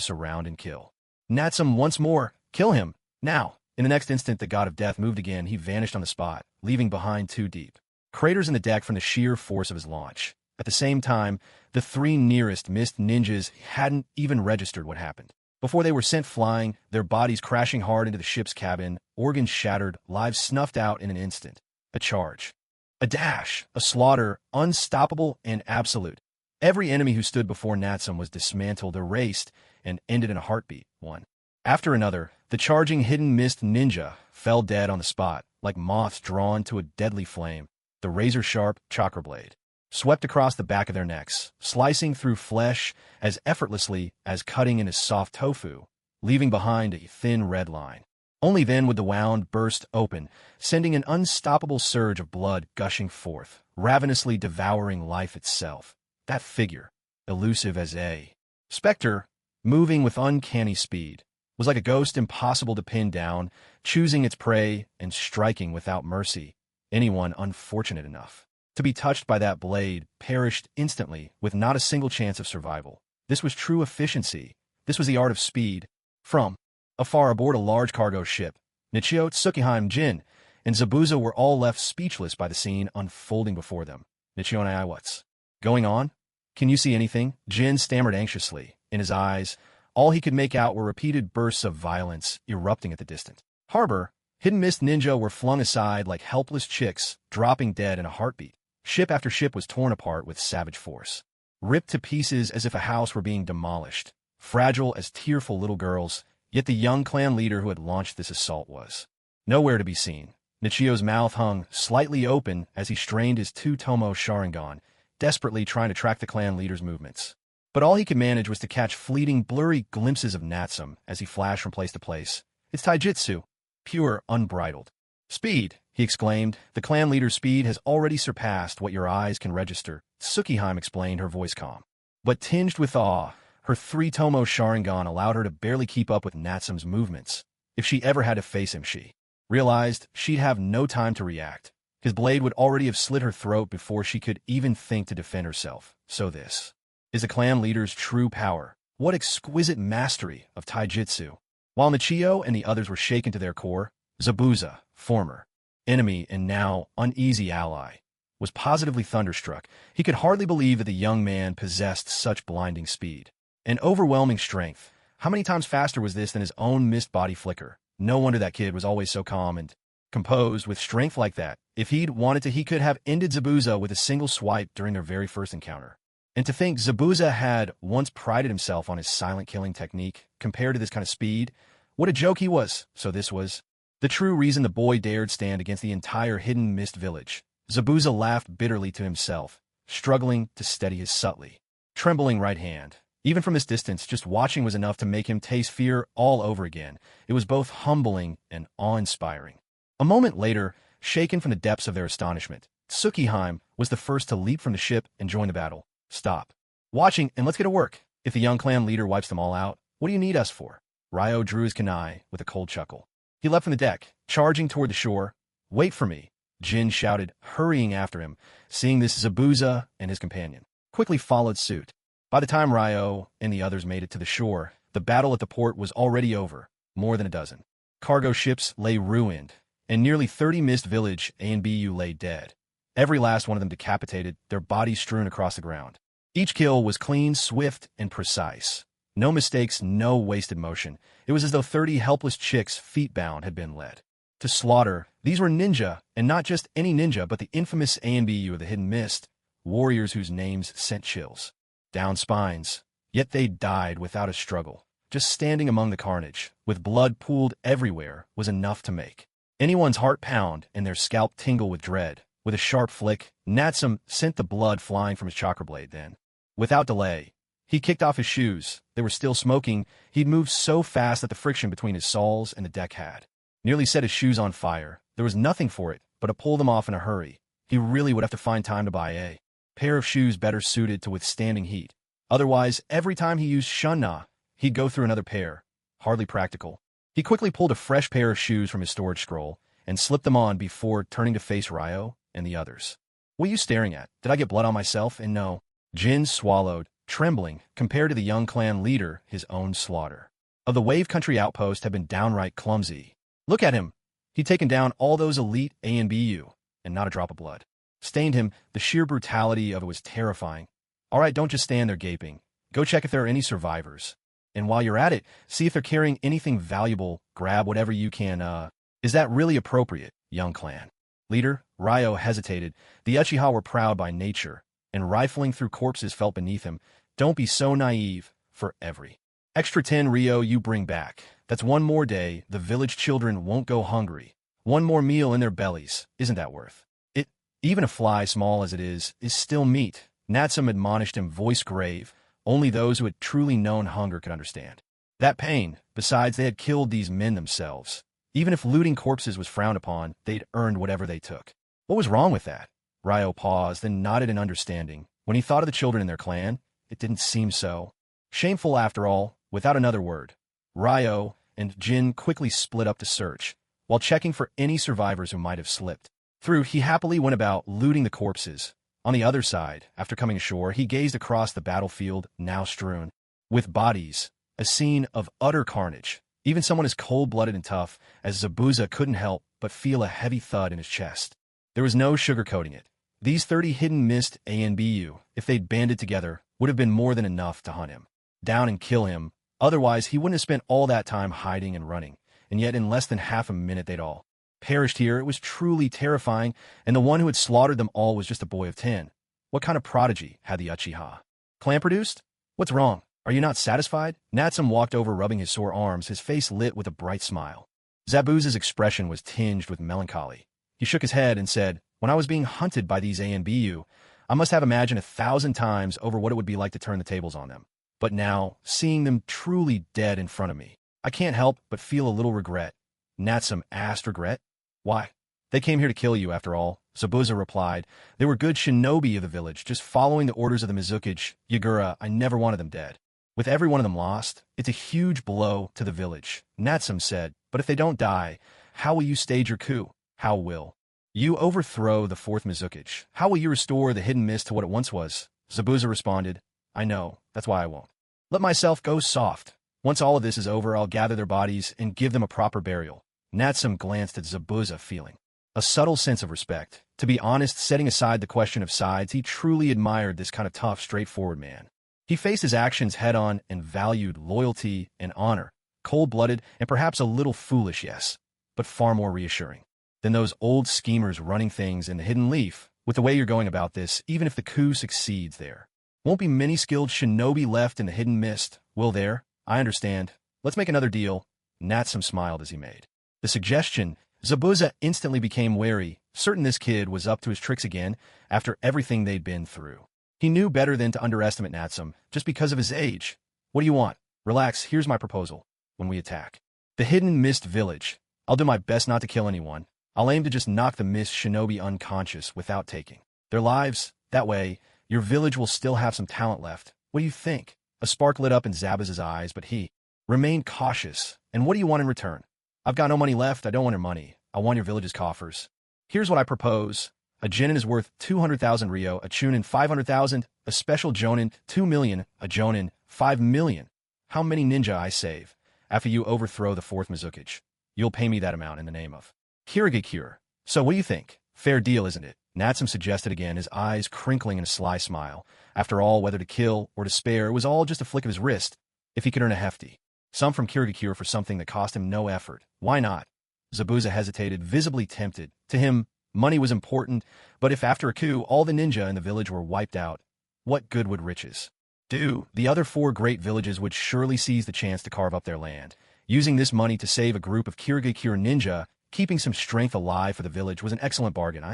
surround and kill Natsum once more. Kill him! Now! In the next instant, the god of death moved again. He vanished on the spot, leaving behind 2 deep craters in the deck from the sheer force of his launch. At the same time, the 3 nearest mist ninjas hadn't even registered what happened. Before they were sent flying, their bodies crashing hard into the ship's cabin, organs shattered, lives snuffed out in an instant. A charge. A dash. A slaughter, unstoppable and absolute. Every enemy who stood before Natsum was dismantled, erased, and ended in a heartbeat. One after another, the charging hidden mist ninja fell dead on the spot, like moths drawn to a deadly flame. The razor-sharp chakra blade swept across the back of their necks, slicing through flesh as effortlessly as cutting into soft tofu, leaving behind a thin red line. Only then would the wound burst open, sending an unstoppable surge of blood gushing forth, ravenously devouring life itself. That figure, elusive as a specter, moving with uncanny speed, was like a ghost impossible to pin down, choosing its prey and striking without mercy. Anyone unfortunate enough to be touched by that blade perished instantly with not a single chance of survival. This was true efficiency. This was the art of speed. From afar aboard a large cargo ship, Nichio, Tsukihime, Jin, and Zabuza were all left speechless by the scene unfolding before them. Nichio and I, what's going on? Can you see anything? Jin stammered anxiously. In his eyes, all he could make out were repeated bursts of violence erupting at the distant harbor. Hidden mist ninja were flung aside like helpless chicks, dropping dead in a heartbeat. Ship after ship was torn apart with savage force, ripped to pieces as if a house were being demolished. fragile as tearful little girls, yet the young clan leader who had launched this assault was nowhere to be seen. Nichio's mouth hung slightly open as he strained his two-tomo Sharingan, desperately trying to track the clan leader's movements. But all he could manage was to catch fleeting, blurry glimpses of Natsum as he flashed from place to place. It's taijutsu, pure, unbridled. Speed, he exclaimed. The clan leader's speed has already surpassed what your eyes can register, Tsukihime explained, her voice calm. But tinged with awe, her three-tomo Sharingan allowed her to barely keep up with Natsum's movements. If she ever had to face him, she realized she'd have no time to react. His blade would already have slit her throat before she could even think to defend herself. So this is the clan leader's true power. What exquisite mastery of taijutsu. While Nichio and the others were shaken to their core, Zabuza, former enemy and now uneasy ally, was positively thunderstruck. He could hardly believe that the young man possessed such blinding speed and overwhelming strength. How many times faster was this than his own mist body flicker? No wonder that kid was always so calm and composed with strength like that. If he'd wanted to, he could have ended Zabuza with a single swipe during their very first encounter. And to think Zabuza had once prided himself on his silent killing technique compared to this kind of speed, what a joke he was. So this was the true reason the boy dared stand against the entire hidden mist village. Zabuza laughed bitterly to himself, struggling to steady his subtly trembling right hand. Even from this distance, just watching was enough to make him taste fear all over again. It was both humbling and awe-inspiring. A moment later, shaken from the depths of their astonishment, Tsukihime was the first to leap from the ship and join the battle. Stop watching and let's get to work. If the young clan leader wipes them all out, what do you need us for? Ryo drew his kunai with a cold chuckle. He leapt from the deck, charging toward the shore. Wait for me, Jin shouted, hurrying after him. Seeing this, Zabuza and his companion quickly followed suit. By the time Ryo and the others made it to the shore, the battle at the port was already over. More than a dozen cargo ships lay ruined, and nearly 30 mist village ANBU lay dead. Every last one of them decapitated, their bodies strewn across the ground. Each kill was clean, swift, and precise. No mistakes, no wasted motion. It was as though 30 helpless chicks, feet bound, had been led to slaughter. These were ninja, and not just any ninja, but the infamous ANBU of the Hidden Mist, warriors whose names sent chills down spines. Yet they died without a struggle. Just standing among the carnage, with blood pooled everywhere, was enough to make anyone's heart pound and their scalp tingle with dread. With a sharp flick, Natsum sent the blood flying from his chakra blade. Then, without delay, he kicked off his shoes. They were still smoking. He'd moved so fast that the friction between his soles and the deck had nearly set his shoes on fire. There was nothing for it but to pull them off in a hurry. He really would have to find time to buy a pair of shoes better suited to withstanding heat. Otherwise, every time he used Shunna, he'd go through another pair. Hardly practical. He quickly pulled a fresh pair of shoes from his storage scroll and slipped them on before turning to face Ryo and the others. What are you staring at? Did I get blood on myself? And no. Jin swallowed, trembling, compared to the young clan leader, his own slaughter of the Wave Country outpost had been downright clumsy. Look at him. He'd taken down all those elite ANBU, and not a drop of blood stained him. The sheer brutality of it was terrifying. All right, don't just stand there gaping. Go check if there are any survivors. And while you're at it, see if they're carrying anything valuable. Grab whatever you can. Is that really appropriate, young clan leader? Ryo hesitated. The Uchiha were proud by nature, and rifling through corpses felt beneath him. Don't be so naive. For every extra 10 Ryo you bring back, that's one more day the village children won't go hungry. One more meal in their bellies. Isn't that worth it? Even a fly, small as it is still meat. Natsum admonished him, voice grave. Only those who had truly known hunger could understand that pain. Besides, they had killed these men themselves. Even if looting corpses was frowned upon, they'd earned whatever they took. What was wrong with that? Ryo paused, then nodded in understanding. When he thought of the children in their clan, it didn't seem so shameful after all. Without another word, Ryo and Jin quickly split up to search, while checking for any survivors who might have slipped through. He happily went about looting the corpses. On the other side, after coming ashore, he gazed across the battlefield, now strewn with bodies, a scene of utter carnage. Even someone as cold-blooded and tough as Zabuza couldn't help but feel a heavy thud in his chest. There was no sugarcoating it. These 30 hidden mist ANBU, if they'd banded together, would have been more than enough to hunt him down and kill him. Otherwise, he wouldn't have spent all that time hiding and running. And yet, in less than half a minute, they'd all perished here. It was truly terrifying, and the one who had slaughtered them all was just a boy of 10. What kind of prodigy had the Uchiha clan produced? What's wrong? Are you not satisfied? Natsum walked over, rubbing his sore arms, his face lit with a bright smile. Zabuza's expression was tinged with melancholy. He shook his head and said, when I was being hunted by these ANBU, I must have imagined 1,000 times over what it would be like to turn the tables on them. But now, seeing them truly dead in front of me, I can't help but feel a little regret. Natsum asked, regret? Why? They came here to kill you, after all, Zabuza replied. They were good shinobi of the village, just following the orders of the Mizukage. Yagura, I never wanted them dead. With every one of them lost, it's a huge blow to the village, Natsum said. But if they don't die, how will you stage your coup? How will you overthrow the fourth Mizukage? How will you restore the hidden mist to what it once was? Zabuza responded, I know, that's why I won't. Let myself go soft. Once all of this is over, I'll gather their bodies and give them a proper burial. Natsum glanced at Zabuza, feeling a subtle sense of respect. To be honest, setting aside the question of sides, he truly admired this kind of tough, straightforward man. He faced his actions head-on and valued loyalty and honor, cold-blooded and perhaps a little foolish, yes, but far more reassuring than those old schemers running things in the Hidden Leaf. With the way you're going about this, even if the coup succeeds, there won't be many skilled shinobi left in the Hidden Mist, will there? I understand. Let's make another deal. Natsum smiled as he made the suggestion. Zabuza instantly became wary, certain this kid was up to his tricks again after everything they'd been through. He knew better than to underestimate Natsum just because of his age. What do you want? Relax, here's my proposal. When we attack the Hidden Mist Village, I'll do my best not to kill anyone. I'll aim to just knock the Mist Shinobi unconscious without taking their lives. That way, your village will still have some talent left. What do you think? A spark lit up in Zabuza's eyes, but he remained cautious. And what do you want in return? I've got no money left. I don't want your money. I want your village's coffers. Here's what I propose. A genin is worth 200,000 ryo, a chunin 500,000, a special jonin 2 million, a jonin 5 million. How many ninja I save after you overthrow the fourth Mizukage? You'll pay me that amount in the name of Kirigakure. So what do you think? Fair deal, isn't it? Natsum suggested again, his eyes crinkling in a sly smile. After all, whether to kill or to spare was all just a flick of his wrist. If he could earn a hefty sum from Kirigakure for something that cost him no effort, why not? Zabuza hesitated, visibly tempted. To him, money was important, but if after a coup all the ninja in the village were wiped out, what good would riches do? The other 4 great villages would surely seize the chance to carve up their land. Using this money to save a group of Kirigakure ninja, keeping some strength alive for the village was an excellent bargain.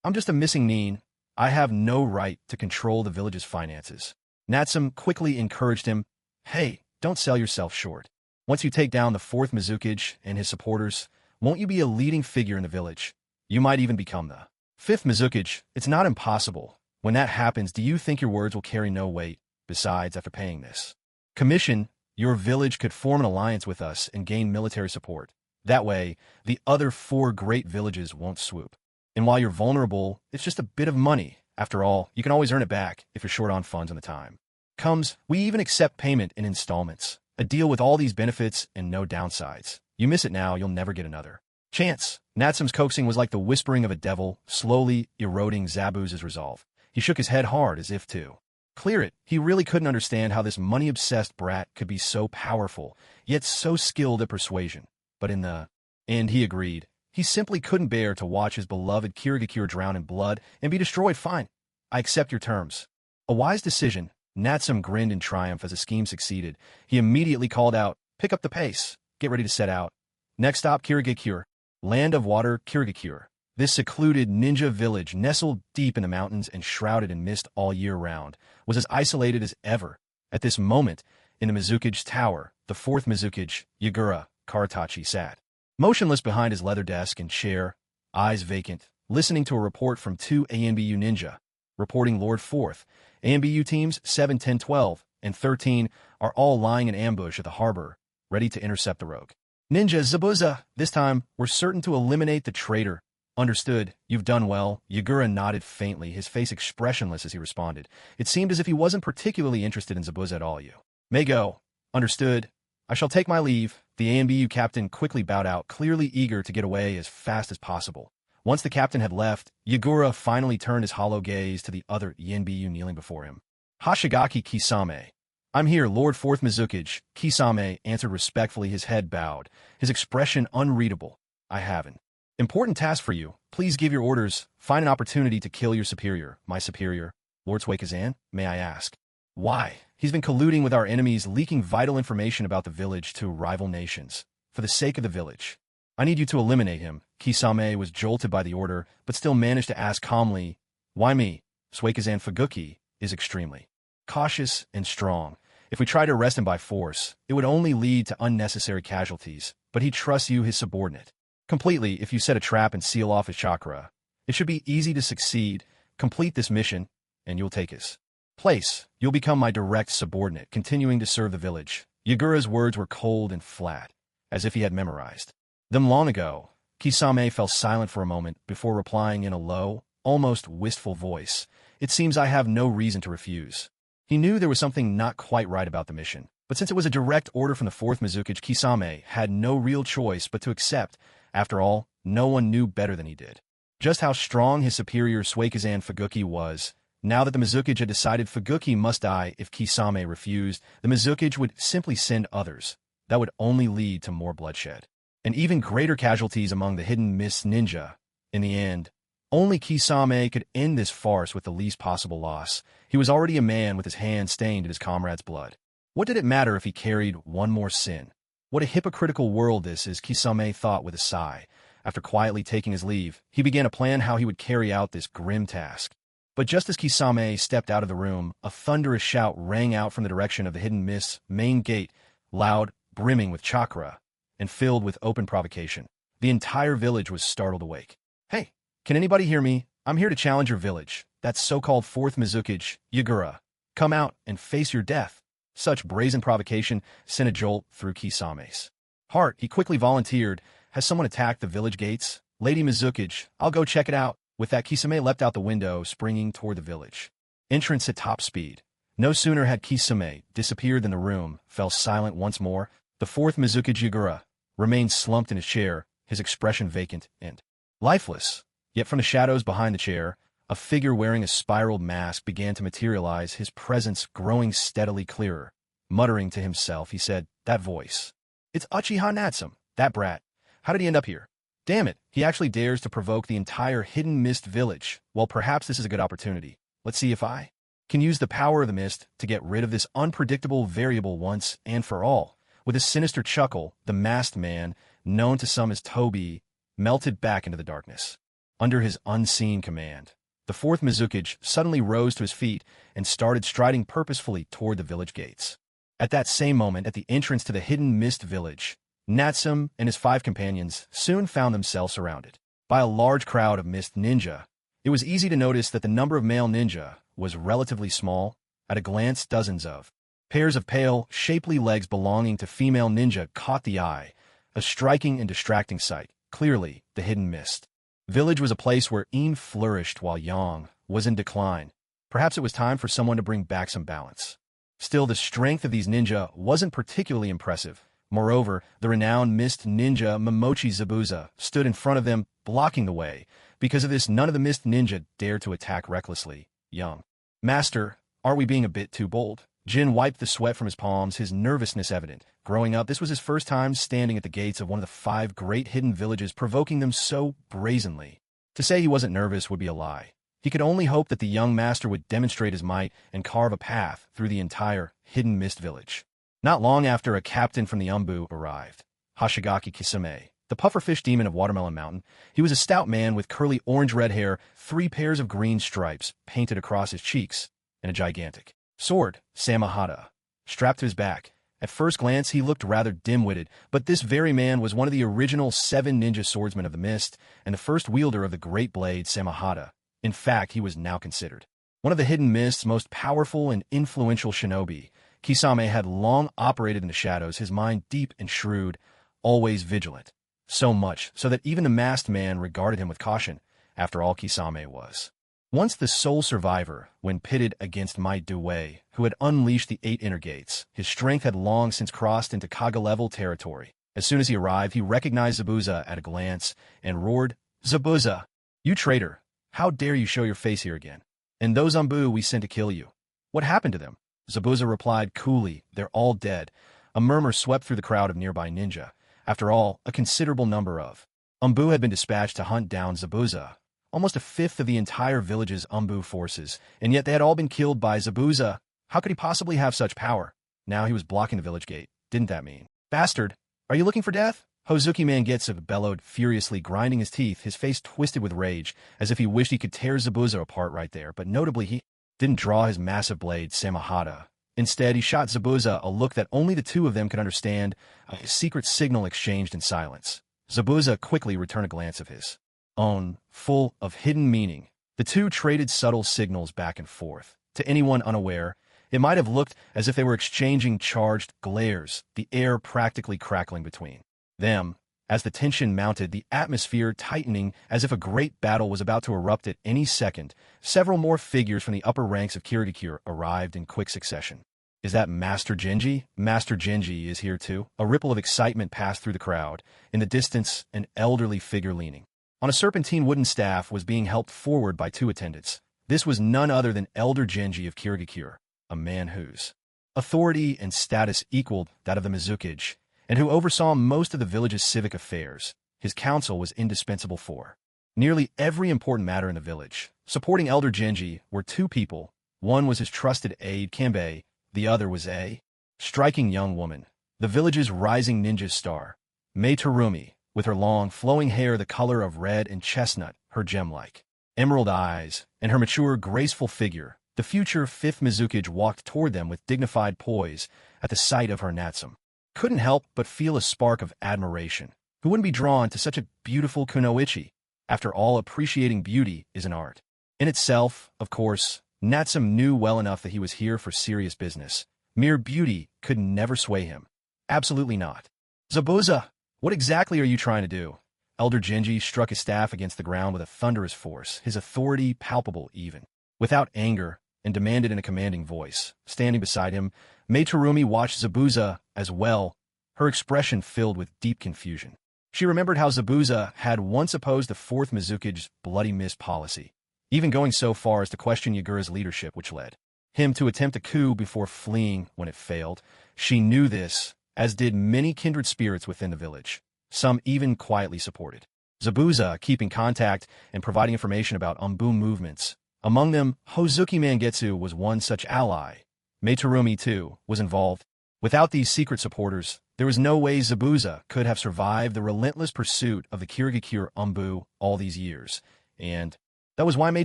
I'm just a missing nin. I have no right to control the village's finances. Natsum quickly encouraged him. Hey, don't sell yourself short. Once you take down the fourth Mizukage and his supporters, won't you be a leading figure in the village? You might even become the fifth Mizukage. It's not impossible. When that happens, do you think your words will carry no weight? Besides, after paying this commission, your village could form an alliance with us and gain military support. That way, the other 4 great villages won't swoop. And while you're vulnerable, it's just a bit of money. After all, you can always earn it back if you're short on funds when the time comes. We even accept payment in installments. A deal with all these benefits and no downsides. You miss it now, you'll never get another chance. Natsum's coaxing was like the whispering of a devil, slowly eroding Zabuza's resolve. He shook his head hard as if to clear it. He really couldn't understand how this money-obsessed brat could be so powerful, yet so skilled at persuasion. But in the end, he agreed. He simply couldn't bear to watch his beloved Kirigakure drown in blood and be destroyed. Fine. I accept your terms. A wise decision. Natsum grinned in triumph as the scheme succeeded. He immediately called out, pick up the pace. Get ready to set out. Next stop, Kirigakure. Land of Water, Kirigakure. This secluded ninja village, nestled deep in the mountains and shrouded in mist all year round, was as isolated as ever. At this moment, in the Mizukage Tower, the fourth Mizukage, Yagura Karatachi, sat motionless behind his leather desk and chair, eyes vacant, listening to a report from 2 ANBU ninja. Reporting Lord 4th. ANBU teams 7, 10, 12, and 13 are all lying in ambush at the harbor, ready to intercept the rogue ninja Zabuza. This time, we're certain to eliminate the traitor. Understood. You've done well. Yagura nodded faintly, his face expressionless as he responded. It seemed as if he wasn't particularly interested in Zabuza at all. You may go. Understood. I shall take my leave. The ANBU captain quickly bowed out, clearly eager to get away as fast as possible. Once the captain had left, Yagura finally turned his hollow gaze to the other ANBU kneeling before him. Hashigaki Kisame. I'm here, Lord 4th Mizukage. Kisame answered respectfully, his head bowed, his expression unreadable. I have an important task for you. Please give your orders. Find an opportunity to kill your superior. My superior? Lord Suikazan, may I ask Why? He's been colluding with our enemies, leaking vital information about the village to rival nations. For the sake of the village. I need you to eliminate him. Kisame was jolted by the order, but still managed to ask calmly, why me? Suikazan Fuguki is extremely cautious and strong. If we try to arrest him by force, it would only lead to unnecessary casualties, but he trusts you, his subordinate. Completely, if you set a trap and seal off his chakra. It should be easy to succeed. Complete this mission, and you'll take his place. You'll become my direct subordinate, continuing to serve the village. Yagura's words were cold and flat, as if he had memorized them long ago. Kisame fell silent for a moment before replying in a low, almost wistful voice. It seems I have no reason to refuse. He knew there was something not quite right about the mission, but since it was a direct order from the 4th Mizukage, Kisame had no real choice but to accept. After all, no one knew better than he did just how strong his superior Suikazan Fuguki was. Now that the Mizukage had decided Fuguki must die if Kisame refused, the Mizukage would simply send others. That would only lead to more bloodshed and even greater casualties among the hidden mist ninja. In the end, only Kisame could end this farce with the least possible loss. He was already a man with his hands stained in his comrade's blood. What did it matter if he carried one more sin? What a hypocritical world this is, Kisame thought with a sigh. After quietly taking his leave, he began to plan how he would carry out this grim task. But just as Kisame stepped out of the room, a thunderous shout rang out from the direction of the hidden mist's main gate, loud, brimming with chakra, and filled with open provocation. The entire village was startled awake. Hey, can anybody hear me? I'm here to challenge your village. That so-called 4th Mizukage, Yagura. Come out and face your death. Such brazen provocation sent a jolt through Kisame's heart. He quickly volunteered. Has someone attacked the village gates? Lady Mizukage, I'll go check it out. With that, Kisame leapt out the window, springing toward the village entrance at top speed. No sooner had Kisame disappeared than the room fell silent once more. The 4th Mizukage Yagura remained slumped in his chair, his expression vacant and lifeless. Yet from the shadows behind the chair, a figure wearing a spiraled mask began to materialize, his presence growing steadily clearer. Muttering to himself, he said, that voice. It's Uchiha Natsume, that brat. How did he end up here? Damn it, he actually dares to provoke the entire hidden mist village. Well, perhaps this is a good opportunity. Let's see if I can use the power of the mist to get rid of this unpredictable variable once and for all. With a sinister chuckle, the masked man, known to some as Toby, melted back into the darkness. Under his unseen command, the 4th Mizukage suddenly rose to his feet and started striding purposefully toward the village gates. At that same moment, at the entrance to the hidden mist village, Natsume and his 5 companions soon found themselves surrounded by a large crowd of mist ninja. It was easy to notice that the number of male ninja was relatively small. At a glance, dozens of pairs of pale, shapely legs belonging to female ninja caught the eye, a striking and distracting sight. Clearly, the hidden mist village was a place where Yin flourished while Yang was in decline. Perhaps it was time for someone to bring back some balance. Still, the strength of these ninja wasn't particularly impressive. Moreover, the renowned mist ninja Momochi Zabuza stood in front of them, blocking the way. Because of this, none of the mist ninja dared to attack recklessly. Young master, are we being a bit too bold? Jin wiped the sweat from his palms, his nervousness evident. Growing up, this was his first time standing at the gates of one of the 5 great hidden villages, provoking them so brazenly. To say he wasn't nervous would be a lie. He could only hope that the young master would demonstrate his might and carve a path through the entire hidden mist village. Not long after, a captain from the Umbu arrived, Hoshigaki Kisame, the pufferfish demon of Watermelon Mountain. He was a stout man with curly orange-red hair, 3 pairs of green stripes painted across his cheeks, and a gigantic sword, Samahata, strapped to his back. At first glance, he looked rather dim-witted, but this very man was one of the original 7 ninja swordsmen of the mist, and the first wielder of the great blade, Samahata. In fact, he was now considered one of the hidden mist's most powerful and influential shinobi. Kisame had long operated in the shadows, his mind deep and shrewd, always vigilant. So much so that even the masked man regarded him with caution. After all, Kisame was once the sole survivor when pitted against Mai Due, who had unleashed the 8 inner gates. His strength had long since crossed into Kaga-level territory. As soon as he arrived, he recognized Zabuza at a glance and roared, "Zabuza, you traitor! How dare you show your face here again? And those Umbu we sent to kill you. What happened to them?" Zabuza replied coolly, "They're all dead." A murmur swept through the crowd of nearby ninja. After all, a considerable number of Umbu had been dispatched to hunt down Zabuza, almost a fifth of the entire village's Umbu forces, and yet they had all been killed by Zabuza. How could he possibly have such power? Now he was blocking the village gate. Didn't that mean? Bastard! Are you looking for death? Hozuki Mangetsu bellowed furiously, grinding his teeth, his face twisted with rage, as if he wished he could tear Zabuza apart right there, but notably he didn't draw his massive blade, Samahata. Instead, he shot Zabuza a look that only the two of them could understand, a secret signal exchanged in silence. Zabuza quickly returned a glance of his own, full of hidden meaning. The two traded subtle signals back and forth. To anyone unaware, it might have looked as if they were exchanging charged glares, the air practically crackling between them. As the tension mounted, the atmosphere tightening as if a great battle was about to erupt at any second, several more figures from the upper ranks of Kirigakure arrived in quick succession. Is that Master Genji? Master Genji is here too. A ripple of excitement passed through the crowd. In the distance, an elderly figure leaning on a serpentine wooden staff was being helped forward by two attendants. This was none other than Elder Genji of Kirigakure, a man whose authority and status equaled that of the Mizukage, and who oversaw most of the village's civic affairs. His counsel was indispensable for nearly every important matter in the village. Supporting Elder Genji were two people. One was his trusted aide, Kanbei. The other was a striking young woman, the village's rising ninja star, Mei Terumi, with her long, flowing hair the color of red and chestnut, her gem-like emerald eyes, and her mature, graceful figure. The future fifth Mizukage walked toward them with dignified poise at the sight of her Natsum. Couldn't help but feel a spark of admiration. Who wouldn't be drawn to such a beautiful kunoichi? After all, appreciating beauty is an art in itself, of course. Natsum knew well enough that he was here for serious business. Mere beauty could never sway him. Absolutely not. Zabuza, what exactly are you trying to do? Elder Genji struck his staff against the ground with a thunderous force, his authority palpable even without anger, and demanded in a commanding voice. Standing beside him, Mei Terumi watched Zabuza as well, her expression filled with deep confusion. She remembered how Zabuza had once opposed the fourth Mizukage's bloody mist policy, even going so far as to question Yagura's leadership, which led him to attempt a coup before fleeing when it failed. She knew this, as did many kindred spirits within the village. Some even quietly supported Zabuza, keeping contact and providing information about Umbu movements. Among them, Hozuki Mangetsu was one such ally. Mei Terumi, too, was involved. Without these secret supporters, there was no way Zabuza could have survived the relentless pursuit of the Kirigakure Umbu all these years. And that was why Mei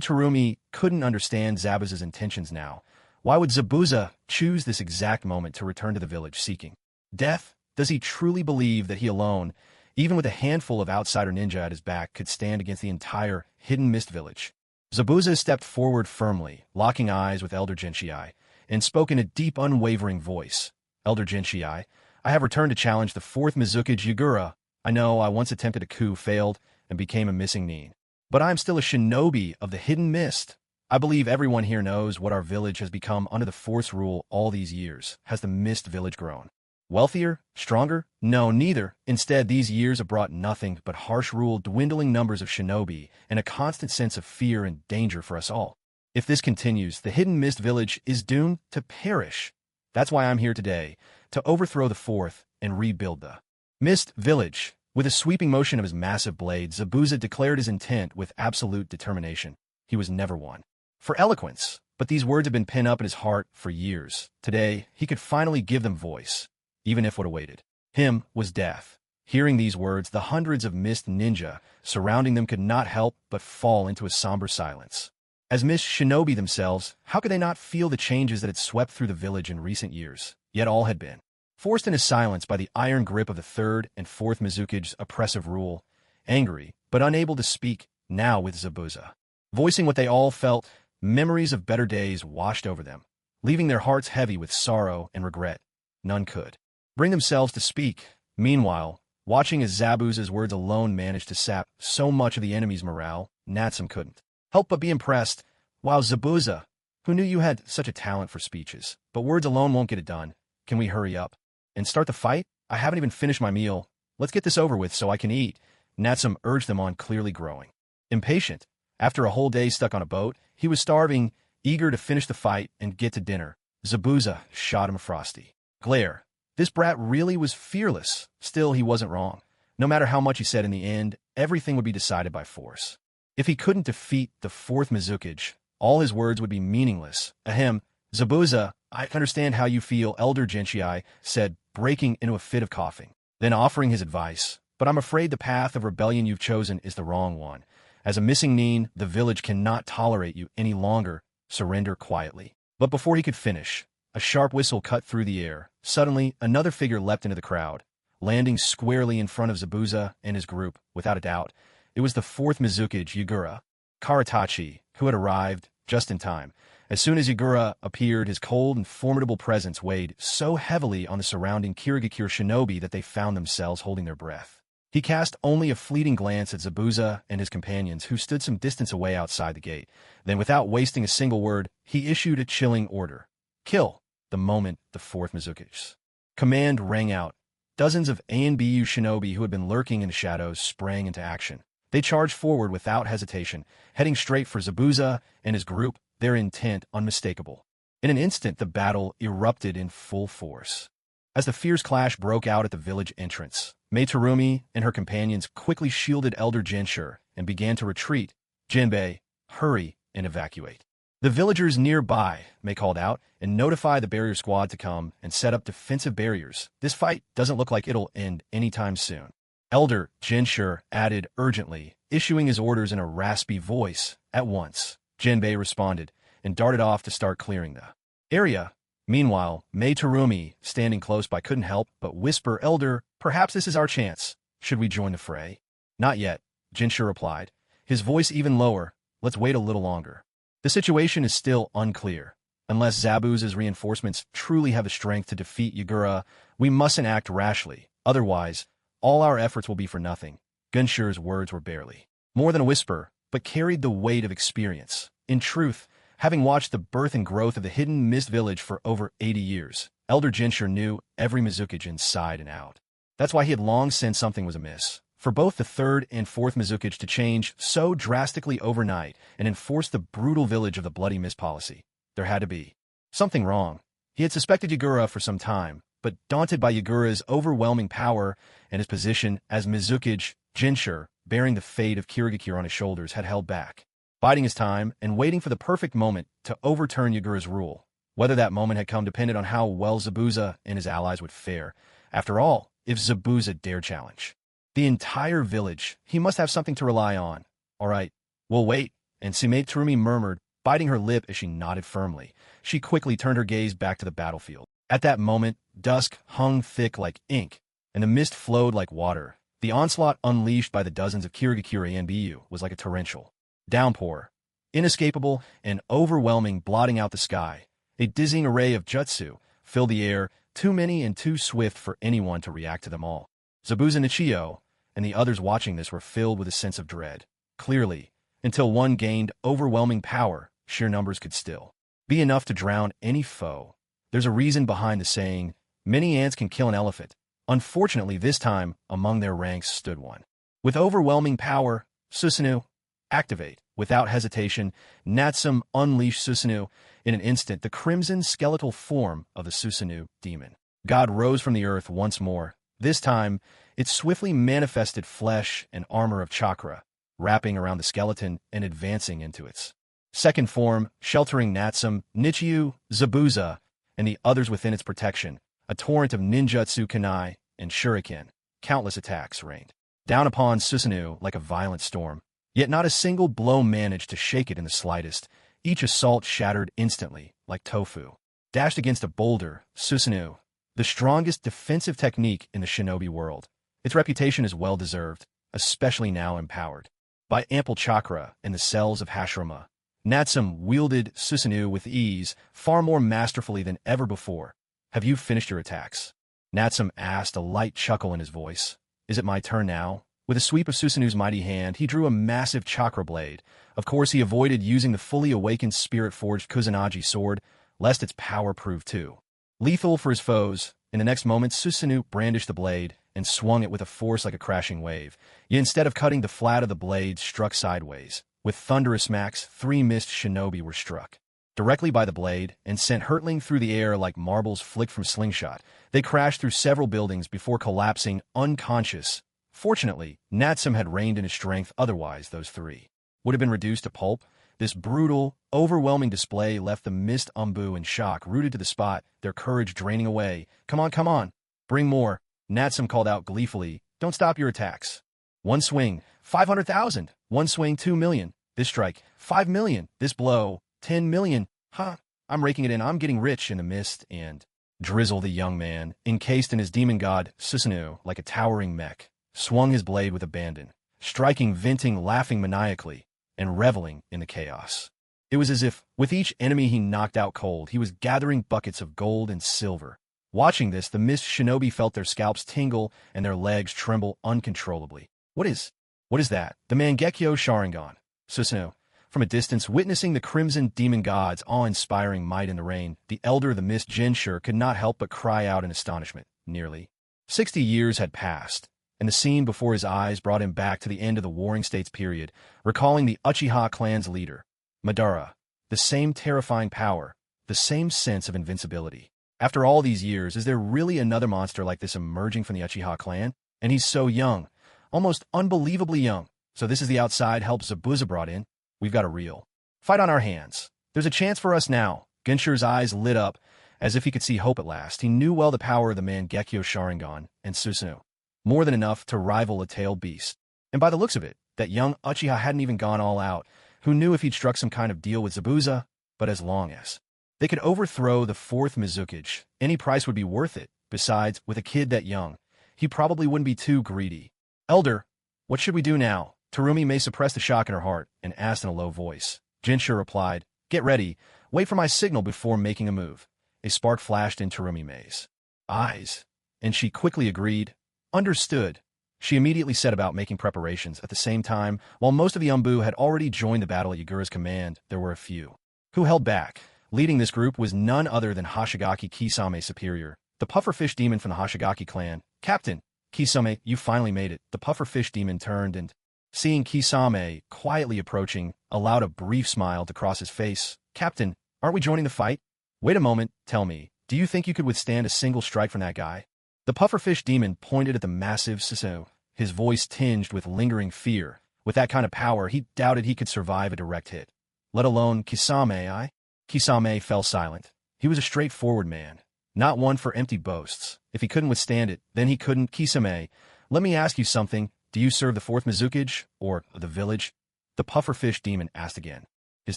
Terumi couldn't understand Zabuza's intentions now. Why would Zabuza choose this exact moment to return to the village seeking death? Does he truly believe that he alone, even with a handful of outsider ninja at his back, could stand against the entire Hidden Mist village? Zabuza stepped forward firmly, locking eyes with Elder Genshi, and spoke in a deep, unwavering voice. Elder Genshi, I have returned to challenge the fourth Mizukage Yagura. I know I once attempted a coup, failed, and became a missing nin. But I am still a shinobi of the Hidden Mist. I believe everyone here knows what our village has become under the Force rule all these years. Has the Mist village grown wealthier? Stronger? No, neither. Instead, these years have brought nothing but harsh rule, dwindling numbers of shinobi, and a constant sense of fear and danger for us all. If this continues, the Hidden Mist village is doomed to perish. That's why I'm here today, to overthrow the fourth and rebuild the Mist village. With a sweeping motion of his massive blade, Zabuza declared his intent with absolute determination. He was never one for eloquence, but these words had been pent up in his heart for years. Today, he could finally give them voice, even if what awaited him was death. Hearing these words, the hundreds of Mist ninja surrounding them could not help but fall into a somber silence. As Mist shinobi themselves, how could they not feel the changes that had swept through the village in recent years? Yet all had been forced into silence by the iron grip of the third and fourth Mizukage's oppressive rule. Angry, but unable to speak, now with Zabuza voicing what they all felt, memories of better days washed over them, leaving their hearts heavy with sorrow and regret. None could bring themselves to speak. Meanwhile, watching as Zabuza's words alone managed to sap so much of the enemy's morale, Natsum couldn't help but be impressed. Wow, Zabuza, who knew you had such a talent for speeches? But words alone won't get it done. Can we hurry up and start the fight? I haven't even finished my meal. Let's get this over with so I can eat. Natsum urged them on, clearly growing impatient. After a whole day stuck on a boat, he was starving, eager to finish the fight and get to dinner. Zabuza shot him a frosty glare. This brat really was fearless. Still, he wasn't wrong. No matter how much he said, in the end, everything would be decided by force. If he couldn't defeat the fourth Mizukage, all his words would be meaningless. Ahem, Zabuza, I understand how you feel, Elder Gentiai said, breaking into a fit of coughing, then offering his advice. But I'm afraid the path of rebellion you've chosen is the wrong one. As a missing nin, the village cannot tolerate you any longer. Surrender quietly. But before he could finish, a sharp whistle cut through the air. Suddenly, another figure leapt into the crowd, landing squarely in front of Zabuza and his group. Without a doubt, it was the fourth Mizukage, Yagura Karatachi, who had arrived just in time. As soon as Yagura appeared, his cold and formidable presence weighed so heavily on the surrounding Kirigakure shinobi that they found themselves holding their breath. He cast only a fleeting glance at Zabuza and his companions, who stood some distance away outside the gate. Then, without wasting a single word, he issued a chilling order. Kill! The moment the fourth Mizukage's command rang out, dozens of ANBU shinobi who had been lurking in the shadows sprang into action. They charged forward without hesitation, heading straight for Zabuza and his group, their intent unmistakable. In an instant, the battle erupted in full force. As the fierce clash broke out at the village entrance, Mei Terumi and her companions quickly shielded Elder Jinshur and began to retreat. Jinbei, hurry and evacuate the villagers nearby, Mei called out, and notify the barrier squad to come and set up defensive barriers. This fight doesn't look like it'll end anytime soon. Elder Jinshur added urgently, issuing his orders in a raspy voice. At once, Jinbei responded and darted off to start clearing the area. Meanwhile, Mei Terumi, standing close by, couldn't help but whisper, Elder, perhaps this is our chance. Should we join the fray? Not yet, Jinshur replied, his voice even lower. Let's wait a little longer. The situation is still unclear. Unless Zabuza's reinforcements truly have the strength to defeat Yagura, we mustn't act rashly. Otherwise, all our efforts will be for nothing. Gunshur's words were barely more than a whisper, but carried the weight of experience. In truth, having watched the birth and growth of the hidden mist village for over 80 years, Elder Jinshur knew every Mizukage inside and out. That's why he had long sensed something was amiss. For both the third and fourth Mizukage to change so drastically overnight and enforce the brutal village of the Bloody Mist policy, there had to be something wrong. He had suspected Yagura for some time, but daunted by Yagura's overwhelming power and his position as Mizukage, Jinshur, bearing the fate of Kirigakure on his shoulders, had held back, biding his time and waiting for the perfect moment to overturn Yagura's rule. Whether that moment had come depended on how well Zabuza and his allies would fare. After all, if Zabuza dared challenge the entire village, he must have something to rely on. All right, we'll wait, and Mei Terumi murmured, biting her lip as she nodded firmly. She quickly turned her gaze back to the battlefield. At that moment, dusk hung thick like ink, and the mist flowed like water. The onslaught unleashed by the dozens of Kirigakure NBU was like a torrential downpour, inescapable and overwhelming, blotting out the sky. A dizzying array of jutsu filled the air, too many and too swift for anyone to react to them all. Zabuza and Nichio and the others watching this were filled with a sense of dread. Clearly, until one gained overwhelming power, sheer numbers could still be enough to drown any foe. There's a reason behind the saying, many ants can kill an elephant. Unfortunately, this time, among their ranks stood one with overwhelming power. Susanoo, activate. Without hesitation, Natsum unleashed Susanoo. In an instant, the crimson skeletal form of the Susanoo demon god rose from the earth once more. This time, it swiftly manifested flesh and armor of chakra, wrapping around the skeleton and advancing into its second form, sheltering Natsum, Nichio, Zabuza, and the others within its protection. A torrent of ninjutsu, kunai, and shuriken, countless attacks rained down upon Susanoo like a violent storm. Yet not a single blow managed to shake it in the slightest. Each assault shattered instantly, like tofu dashed against a boulder. Susanoo, the strongest defensive technique in the shinobi world. Its reputation is well-deserved, especially now empowered by ample chakra and the cells of Hashirama. Natsum wielded Susanoo with ease, far more masterfully than ever before. Have you finished your attacks? Natsum asked, a light chuckle in his voice. Is it my turn now? With a sweep of Susanoo's mighty hand, he drew a massive chakra blade. Of course, he avoided using the fully awakened spirit-forged Kusanagi sword, lest its power prove too lethal for his foes. In the next moment, Susanoo brandished the blade and swung it with a force like a crashing wave. Yet instead of cutting, the flat of the blade struck sideways. With thunderous smacks, 3 mist shinobi were struck directly by the blade and sent hurtling through the air like marbles flicked from slingshot. They crashed through several buildings before collapsing unconscious. Fortunately, Natsum had reined in his strength, otherwise those 3 would have been reduced to pulp. This brutal, overwhelming display left the missed Umbu in shock, rooted to the spot, their courage draining away. Come on, come on. Bring more. Natsum called out gleefully. Don't stop your attacks. One swing, 500,000. One swing, 2 million. This strike, 5 million. This blow, 10 million. Huh, I'm raking it in. I'm getting rich in the mist. And Drizzle, the young man, encased in his demon god, Susanoo, like a towering mech, swung his blade with abandon, striking, venting, laughing maniacally, and reveling in the chaos. It was as if, with each enemy he knocked out cold, he was gathering buckets of gold and silver. Watching this, the mist shinobi felt their scalps tingle and their legs tremble uncontrollably. What is that? The Mangekyo Sharingan. Susanoo, from a distance, witnessing the crimson demon god's awe-inspiring might in the rain, the elder of the mist Jinshur could not help but cry out in astonishment. Nearly 60 years had passed, and the scene before his eyes brought him back to the end of the Warring States period, recalling the Uchiha clan's leader, Madara, the same terrifying power, the same sense of invincibility. After all these years, is there really another monster like this emerging from the Uchiha clan? And he's so young, almost unbelievably young. So this is the outside help Zabuza brought in. We've got a real fight on our hands. There's a chance for us now. Genshur's eyes lit up as if he could see hope at last. He knew well the power of the Mangekyo Sharingan and Susanoo, more than enough to rival a tailed beast. And by the looks of it, that young Uchiha hadn't even gone all out. Who knew if he'd struck some kind of deal with Zabuza? But as long as they could overthrow the fourth Mizukage, any price would be worth it. Besides, with a kid that young, he probably wouldn't be too greedy. Elder, what should we do now? Terumi may suppress the shock in her heart and asked in a low voice. Jinshur replied, Get ready. Wait for my signal before making a move. A spark flashed in Terumi Mei's eyes, and she quickly agreed. Understood. She immediately set about making preparations. At the same time, while most of the Umbu had already joined the battle at Yagura's command, there were a few who held back. Leading this group was none other than Hoshigaki Kisame's superior, the pufferfish demon from the Hoshigaki clan. Captain, Kisame, you finally made it. The pufferfish demon turned and, seeing Kisame quietly approaching, allowed a brief smile to cross his face. Captain, aren't we joining the fight? Wait a moment, tell me, do you think you could withstand a single strike from that guy? The pufferfish demon pointed at the massive Susanoo, his voice tinged with lingering fear. With that kind of power, he doubted he could survive a direct hit. Let alone Kisame, Kisame fell silent. He was a straightforward man, not one for empty boasts. If he couldn't withstand it, then he couldn't. Kisame, let me ask you something. Do you serve the fourth Mizukage, or the village? The pufferfish demon asked again. His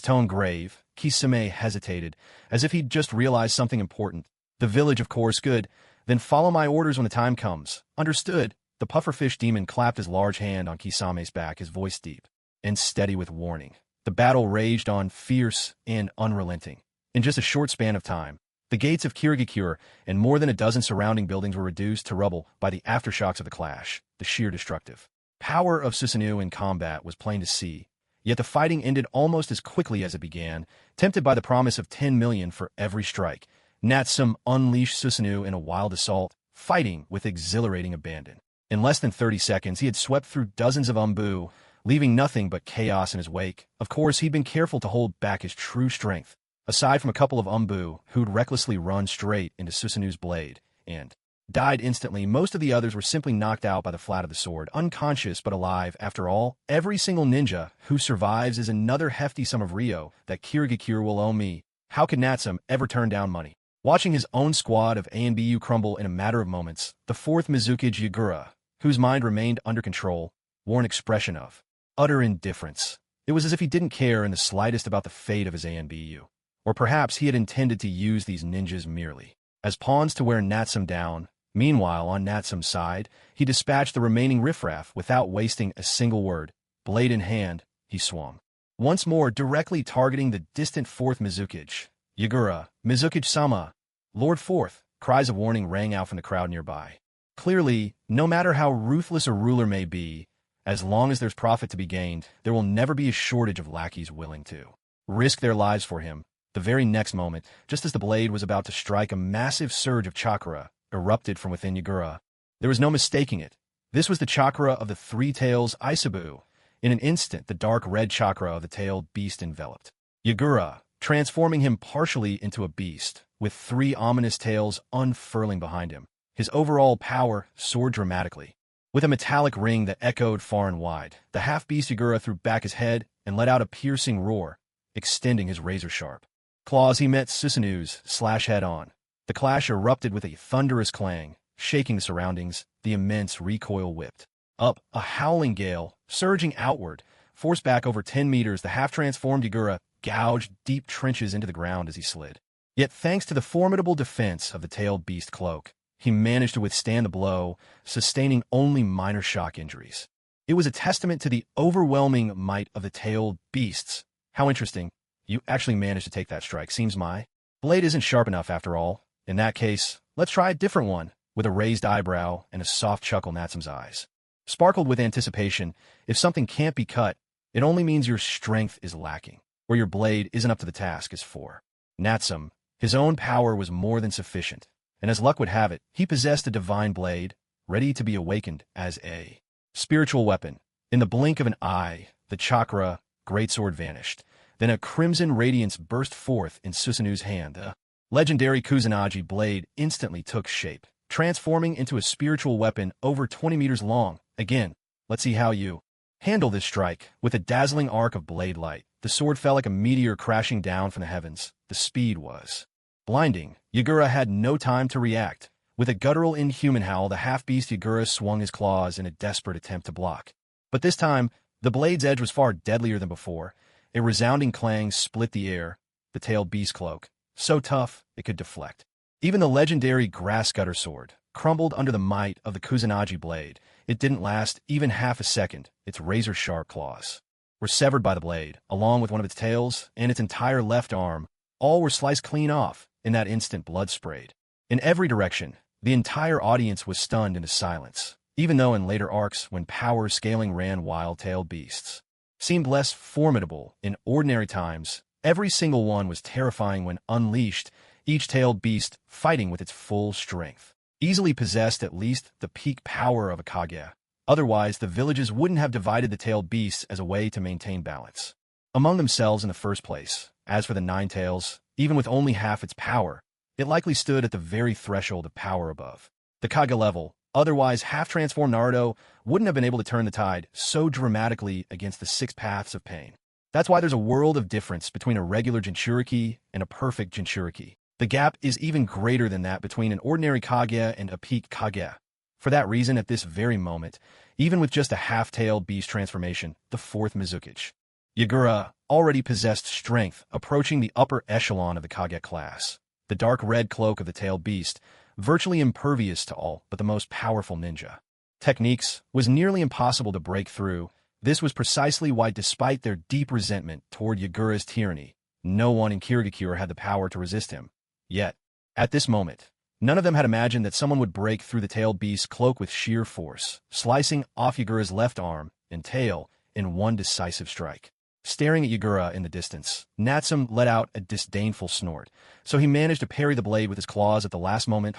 tone grave, Kisame hesitated, as if he'd just realized something important. The village, of course, good. Then follow my orders when the time comes. Understood. The pufferfish demon clapped his large hand on Kisame's back, his voice deep and steady with warning. The battle raged on, fierce and unrelenting. In just a short span of time, the gates of Kirigakure and more than a dozen surrounding buildings were reduced to rubble by the aftershocks of the clash. The sheer destructive power of Susanoo in combat was plain to see, yet the fighting ended almost as quickly as it began. Tempted by the promise of 10 million for every strike, Natsum unleashed Susanoo in a wild assault, fighting with exhilarating abandon. In less than 30 seconds, he had swept through dozens of Umbu, leaving nothing but chaos in his wake. Of course, he'd been careful to hold back his true strength, aside from a couple of Umbu who'd recklessly run straight into Susanoo's blade and died instantly. Most of the others were simply knocked out by the flat of the sword, unconscious but alive. After all, every single ninja who survives is another hefty sum of Ryo that Kirigakure will owe me. How could Natsum ever turn down money? Watching his own squad of ANBU crumble in a matter of moments, the fourth Mizukage Yagura, whose mind remained under control, wore an expression of utter indifference. It was as if he didn't care in the slightest about the fate of his ANBU. Or perhaps he had intended to use these ninjas merely as pawns to wear Natsum down. Meanwhile, on Natsum's side, he dispatched the remaining riffraff without wasting a single word. Blade in hand, he swung, once more directly targeting the distant fourth Mizukage. Yagura, Mizukage-sama, Lord Fourth, cries of warning rang out from the crowd nearby. Clearly, no matter how ruthless a ruler may be, as long as there's profit to be gained, there will never be a shortage of lackeys willing to risk their lives for him. The very next moment, just as the blade was about to strike, a massive surge of chakra erupted from within Yagura. There was no mistaking it. This was the chakra of the Three Tails Isabu. In an instant, the dark red chakra of the tailed beast enveloped Yagura, transforming him partially into a beast, with three ominous tails unfurling behind him. His overall power soared dramatically. With a metallic ring that echoed far and wide, the half-beast Yagura threw back his head and let out a piercing roar. extending his razor-sharp claws. He met Susanu's slash head-on. The clash erupted with a thunderous clang, shaking the surroundings. The immense recoil whipped up, a howling gale, surging outward, forced back over 10 meters. The half-transformed Yagura gouged deep trenches into the ground as he slid. Yet thanks to the formidable defense of the tailed beast cloak, he managed to withstand the blow, sustaining only minor shock injuries. It was a testament to the overwhelming might of the tailed beasts. How interesting. You actually managed to take that strike. Seems my blade isn't sharp enough after all. In that case, let's try a different one. With a raised eyebrow and a soft chuckle, Natsum's eyes sparkled with anticipation. If something can't be cut, it only means your strength is lacking, or your blade isn't up to the task. As for Natsum, his own power was more than sufficient, and as luck would have it, he possessed a divine blade, ready to be awakened as a spiritual weapon. In the blink of an eye, the chakra greatsword vanished. Then a crimson radiance burst forth in Susanu's hand. The legendary Kusanagi blade instantly took shape, transforming into a spiritual weapon over 20 meters long. Again, let's see how you handle this strike. With a dazzling arc of blade light, the sword fell like a meteor crashing down from the heavens. The speed was blinding. Yagura had no time to react. With a guttural inhuman howl, the half-beast Yagura swung his claws in a desperate attempt to block. But this time, the blade's edge was far deadlier than before. A resounding clang split the air. The tailed beast cloak, so tough it could deflect even the legendary grass gutter sword, crumbled under the might of the Kusanagi blade. It didn't last even half a second. Its razor-sharp claws were severed by the blade, along with one of its tails and its entire left arm. All were sliced clean off. In that instant, blood sprayed in every direction. The entire audience was stunned into silence, even though in later arcs, when power scaling ran wild, tailed beasts seemed less formidable in ordinary times. Every single one was terrifying when unleashed, each tailed beast fighting with its full strength. Easily possessed at least the peak power of a Kage. Otherwise, the villages wouldn't have divided the tailed beasts as a way to maintain balance among themselves in the first place. As for the nine tails, even with only half its power, it likely stood at the very threshold of power above the Kage level. Otherwise, half-transformed Naruto wouldn't have been able to turn the tide so dramatically against the six paths of pain. That's why there's a world of difference between a regular Jinchuriki and a perfect Jinchuriki. The gap is even greater than that between an ordinary Kage and a peak Kage. For that reason, at this very moment, even with just a half-tailed beast transformation, the fourth Mizukichi, Yagura already possessed strength approaching the upper echelon of the Kage class. The dark red cloak of the tailed beast, virtually impervious to all but the most powerful ninja techniques, was nearly impossible to break through. This was precisely why, despite their deep resentment toward Yagura's tyranny, no one in Kirigakure had the power to resist him. Yet, at this moment, none of them had imagined that someone would break through the tailed beast's cloak with sheer force, slicing off Yagura's left arm and tail in one decisive strike. Staring at Yagura in the distance, Natsum let out a disdainful snort, so he managed to parry the blade with his claws at the last moment.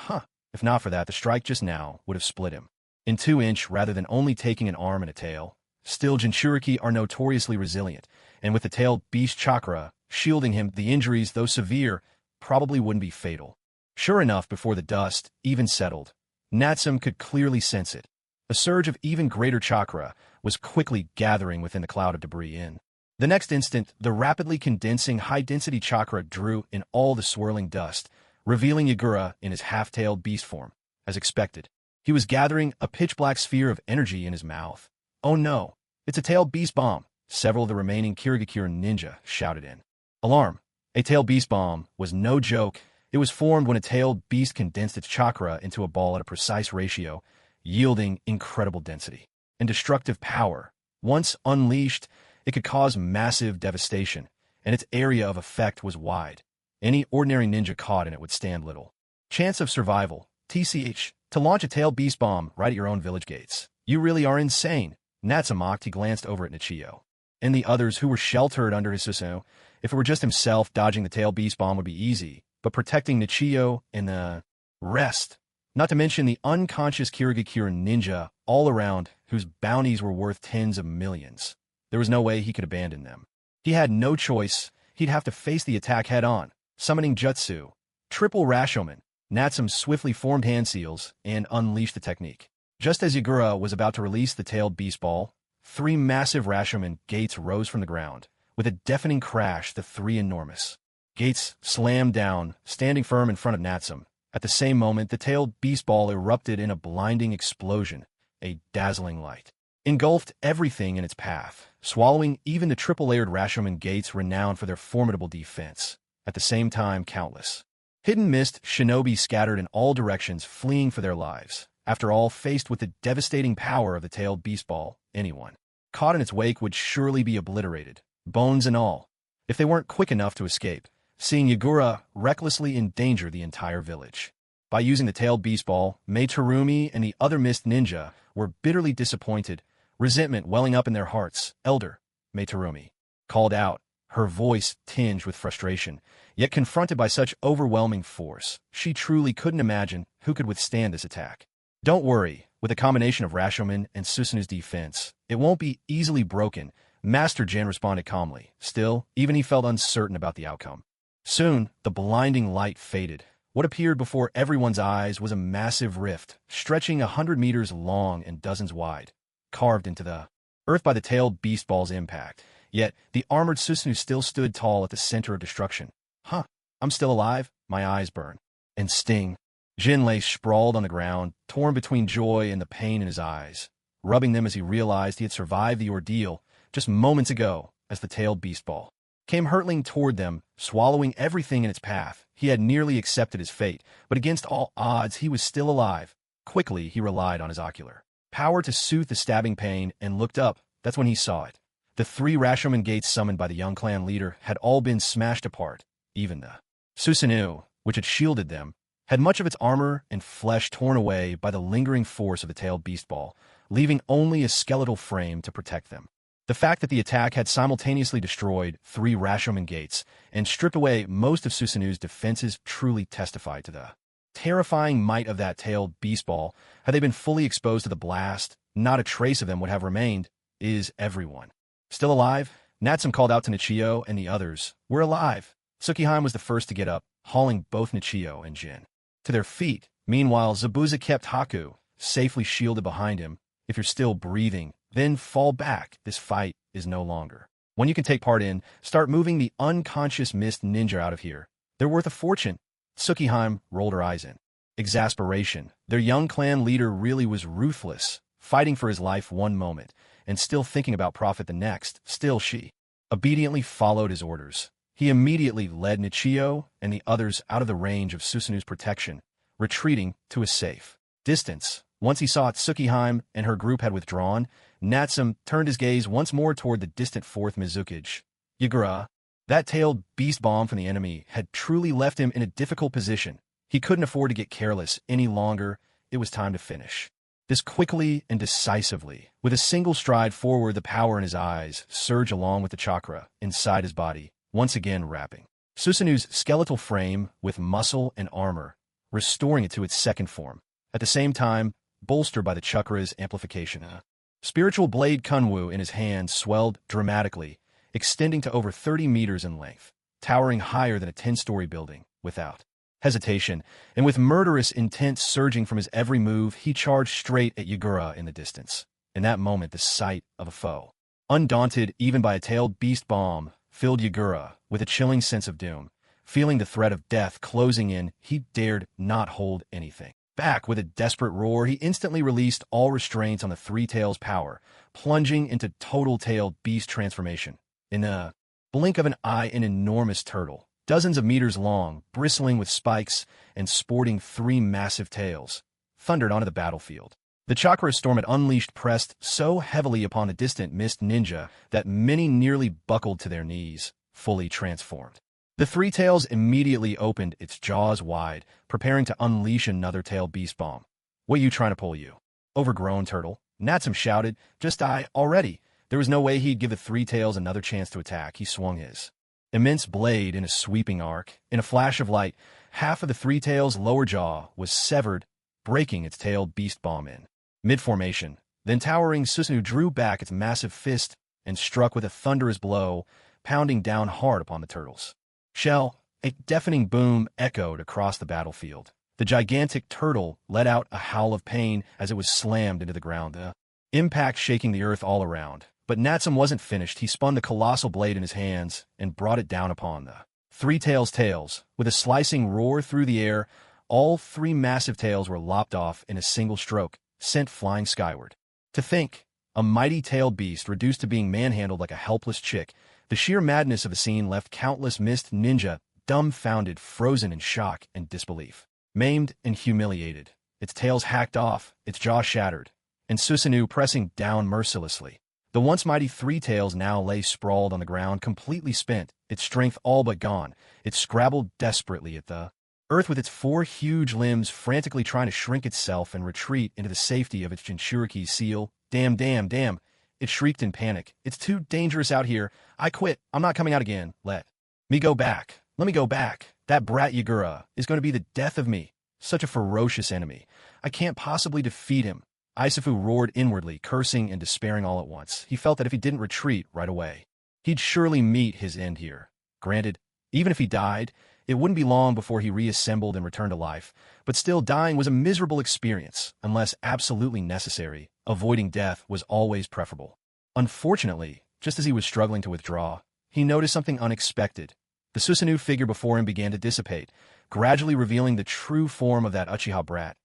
If not for that, the strike just now would have split him in 2-inch rather than only taking an arm and a tail. Still, Jinchuriki are notoriously resilient, and with the tailed beast chakra shielding him, the injuries, though severe, probably wouldn't be fatal. Sure enough, before the dust even settled, Natsum could clearly sense it. A surge of even greater chakra was quickly gathering within the cloud of debris. In the next instant, the rapidly condensing high-density chakra drew in all the swirling dust, revealing Yagura in his half-tailed beast form. As expected, he was gathering a pitch-black sphere of energy in his mouth. "Oh no, it's a tailed beast bomb!" Several of the remaining Kirigakure ninja shouted in alarm. A tailed beast bomb was no joke. It was formed when a tailed beast condensed its chakra into a ball at a precise ratio, yielding incredible density and destructive power. Once unleashed, it could cause massive devastation, and its area of effect was wide. Any ordinary ninja caught in it would stand little chance of survival. TCH, to launch a tailed beast bomb right at your own village gates. You really are insane. Natsum mocked. He glanced over at Nichio and the others who were sheltered under his Susanoo. If it were just himself, dodging the tailed beast bomb would be easy, but protecting Nichio and the rest, not to mention the unconscious Kirigakure ninja all around whose bounties were worth tens of millions, there was no way he could abandon them. He had no choice. He'd have to face the attack head-on. Summoning Jutsu, triple Rashomon, Natsum swiftly formed hand seals and unleashed the technique. Just as Yagura was about to release the tailed beast ball, 3 massive Rashomon gates rose from the ground, With a deafening crash, the three enormous gates slammed down, standing firm in front of Natsum. At the same moment, the tailed beast ball erupted in a blinding explosion. A dazzling light engulfed everything in its path, swallowing even the triple-layered Rashomon gates renowned for their formidable defense. At the same time, countless hidden mist shinobi scattered in all directions, fleeing for their lives. After all, faced with the devastating power of the tailed beast ball, anyone caught in its wake would surely be obliterated, bones and all, if they weren't quick enough to escape, seeing Yagura recklessly endanger the entire village. By using the tailed beast ball, Mei Terumi and the other mist ninja were bitterly disappointed, resentment welling up in their hearts. Elder Mei Terumi called out, her voice tinged with frustration. Yet confronted by such overwhelming force, she truly couldn't imagine who could withstand this attack. Don't worry, with a combination of Rashomon and Susanu's defense, it won't be easily broken, Master Jin responded calmly. Still, even he felt uncertain about the outcome. Soon, the blinding light faded. What appeared before everyone's eyes was a massive rift, stretching 100 meters long and dozens wide, carved into the earth by the tailed beast ball's impact. Yet, the armored Susanu still stood tall at the center of destruction. Huh, I'm still alive? My eyes burn and sting. Jin lay sprawled on the ground, torn between joy and the pain in his eyes, rubbing them as he realized he had survived the ordeal just moments ago as the tailed beast ball came hurtling toward them, swallowing everything in its path. He had nearly accepted his fate, but against all odds he was still alive. Quickly, he relied on his ocular power to soothe the stabbing pain and looked up. That's when he saw it. The three Rashomon gates summoned by the young clan leader had all been smashed apart. Even the Susanu, which had shielded them, had much of its armor and flesh torn away by the lingering force of the tailed beast ball, leaving only a skeletal frame to protect them. The fact that the attack had simultaneously destroyed three Rashomon gates and stripped away most of Susanu's defenses truly testified to the terrifying might of that tailed beast ball. Had they been fully exposed to the blast, not a trace of them would have remained. Is everyone still alive? Natsum called out to Nichio and the others. We're alive. Tsukihime was the first to get up, hauling both Nichio and Jin to their feet. Meanwhile, Zabuza kept Haku safely shielded behind him. If you're still breathing, then fall back. This fight is no longer one you can take part in. Start moving the unconscious mist ninja out of here. They're worth a fortune. Tsukihime rolled her eyes in exasperation. Their young clan leader really was ruthless, fighting for his life one moment and still thinking about profit the next. Still, she obediently followed his orders. He immediately led Nichio and the others out of the range of Susanu's protection, retreating to a safe distance. Once he saw Tsukihime and her group had withdrawn, Natsum turned his gaze once more toward the distant fourth Mizukage. Yagura, that tailed beast bomb from the enemy, had truly left him in a difficult position. He couldn't afford to get careless any longer. It was time to finish this quickly and decisively. With a single stride forward, the power in his eyes surged along with the chakra inside his body, once again wrapping Susanu's skeletal frame with muscle and armor, restoring it to its second form. At the same time, bolstered by the chakra's amplification, spiritual blade Kunwu in his hand swelled dramatically, extending to over 30 meters in length, towering higher than a 10-story building. Without hesitation, and with murderous intent surging from his every move, he charged straight at Yagura in the distance. In that moment, the sight of a foe, undaunted even by a tailed beast bomb, filled Yagura with a chilling sense of doom. Feeling the threat of death closing in, he dared not hold anything back. With a desperate roar, he instantly released all restraints on the three tails' power, plunging into total tailed beast transformation. In a blink of an eye, an enormous turtle, dozens of meters long, bristling with spikes and sporting three massive tails, thundered onto the battlefield. The chakra storm had unleashed pressed so heavily upon the distant mist ninja that many nearly buckled to their knees, fully transformed. The three tails immediately opened its jaws wide, preparing to unleash another tail beast bomb. What you trying to pull, you overgrown turtle? Natsum shouted. Just die already. There was no way he'd give the three tails another chance to attack. He swung his immense blade in a sweeping arc. In a flash of light, half of the three tails' lower jaw was severed, breaking its tailed beast bomb in mid-formation. Then towering Susanu drew back its massive fist and struck with a thunderous blow, pounding down hard upon the turtles. Shell, a deafening boom echoed across the battlefield. The gigantic turtle let out a howl of pain as it was slammed into the ground, the impact shaking the earth all around. But Natsum wasn't finished. He spun the colossal blade in his hands and brought it down upon the three tails. With a slicing roar through the air, all three massive tails were lopped off in a single stroke, sent flying skyward. To think, a mighty tailed beast reduced to being manhandled like a helpless chick, the sheer madness of the scene left countless mist ninja dumbfounded, frozen in shock and disbelief. Maimed and humiliated, its tails hacked off, its jaw shattered, and Susanoo pressing down mercilessly. The once mighty three tails now lay sprawled on the ground, completely spent, its strength all but gone. It scrabbled desperately at the earth with its four huge limbs, frantically trying to shrink itself and retreat into the safety of its Jinchuriki seal. Damn, it shrieked in panic. It's too dangerous out here. I quit. I'm not coming out again. Let me go back. Let me go back. That brat Yagura is going to be the death of me. Such a ferocious enemy. I can't possibly defeat him. Isafu roared inwardly, cursing and despairing all at once. He felt that if he didn't retreat right away, he'd surely meet his end here. Granted, even if he died, it wouldn't be long before he reassembled and returned to life, but still dying was a miserable experience. Unless absolutely necessary, avoiding death was always preferable. Unfortunately, just as he was struggling to withdraw, he noticed something unexpected. The Susanoo figure before him began to dissipate, gradually revealing the true form of that Uchiha brat.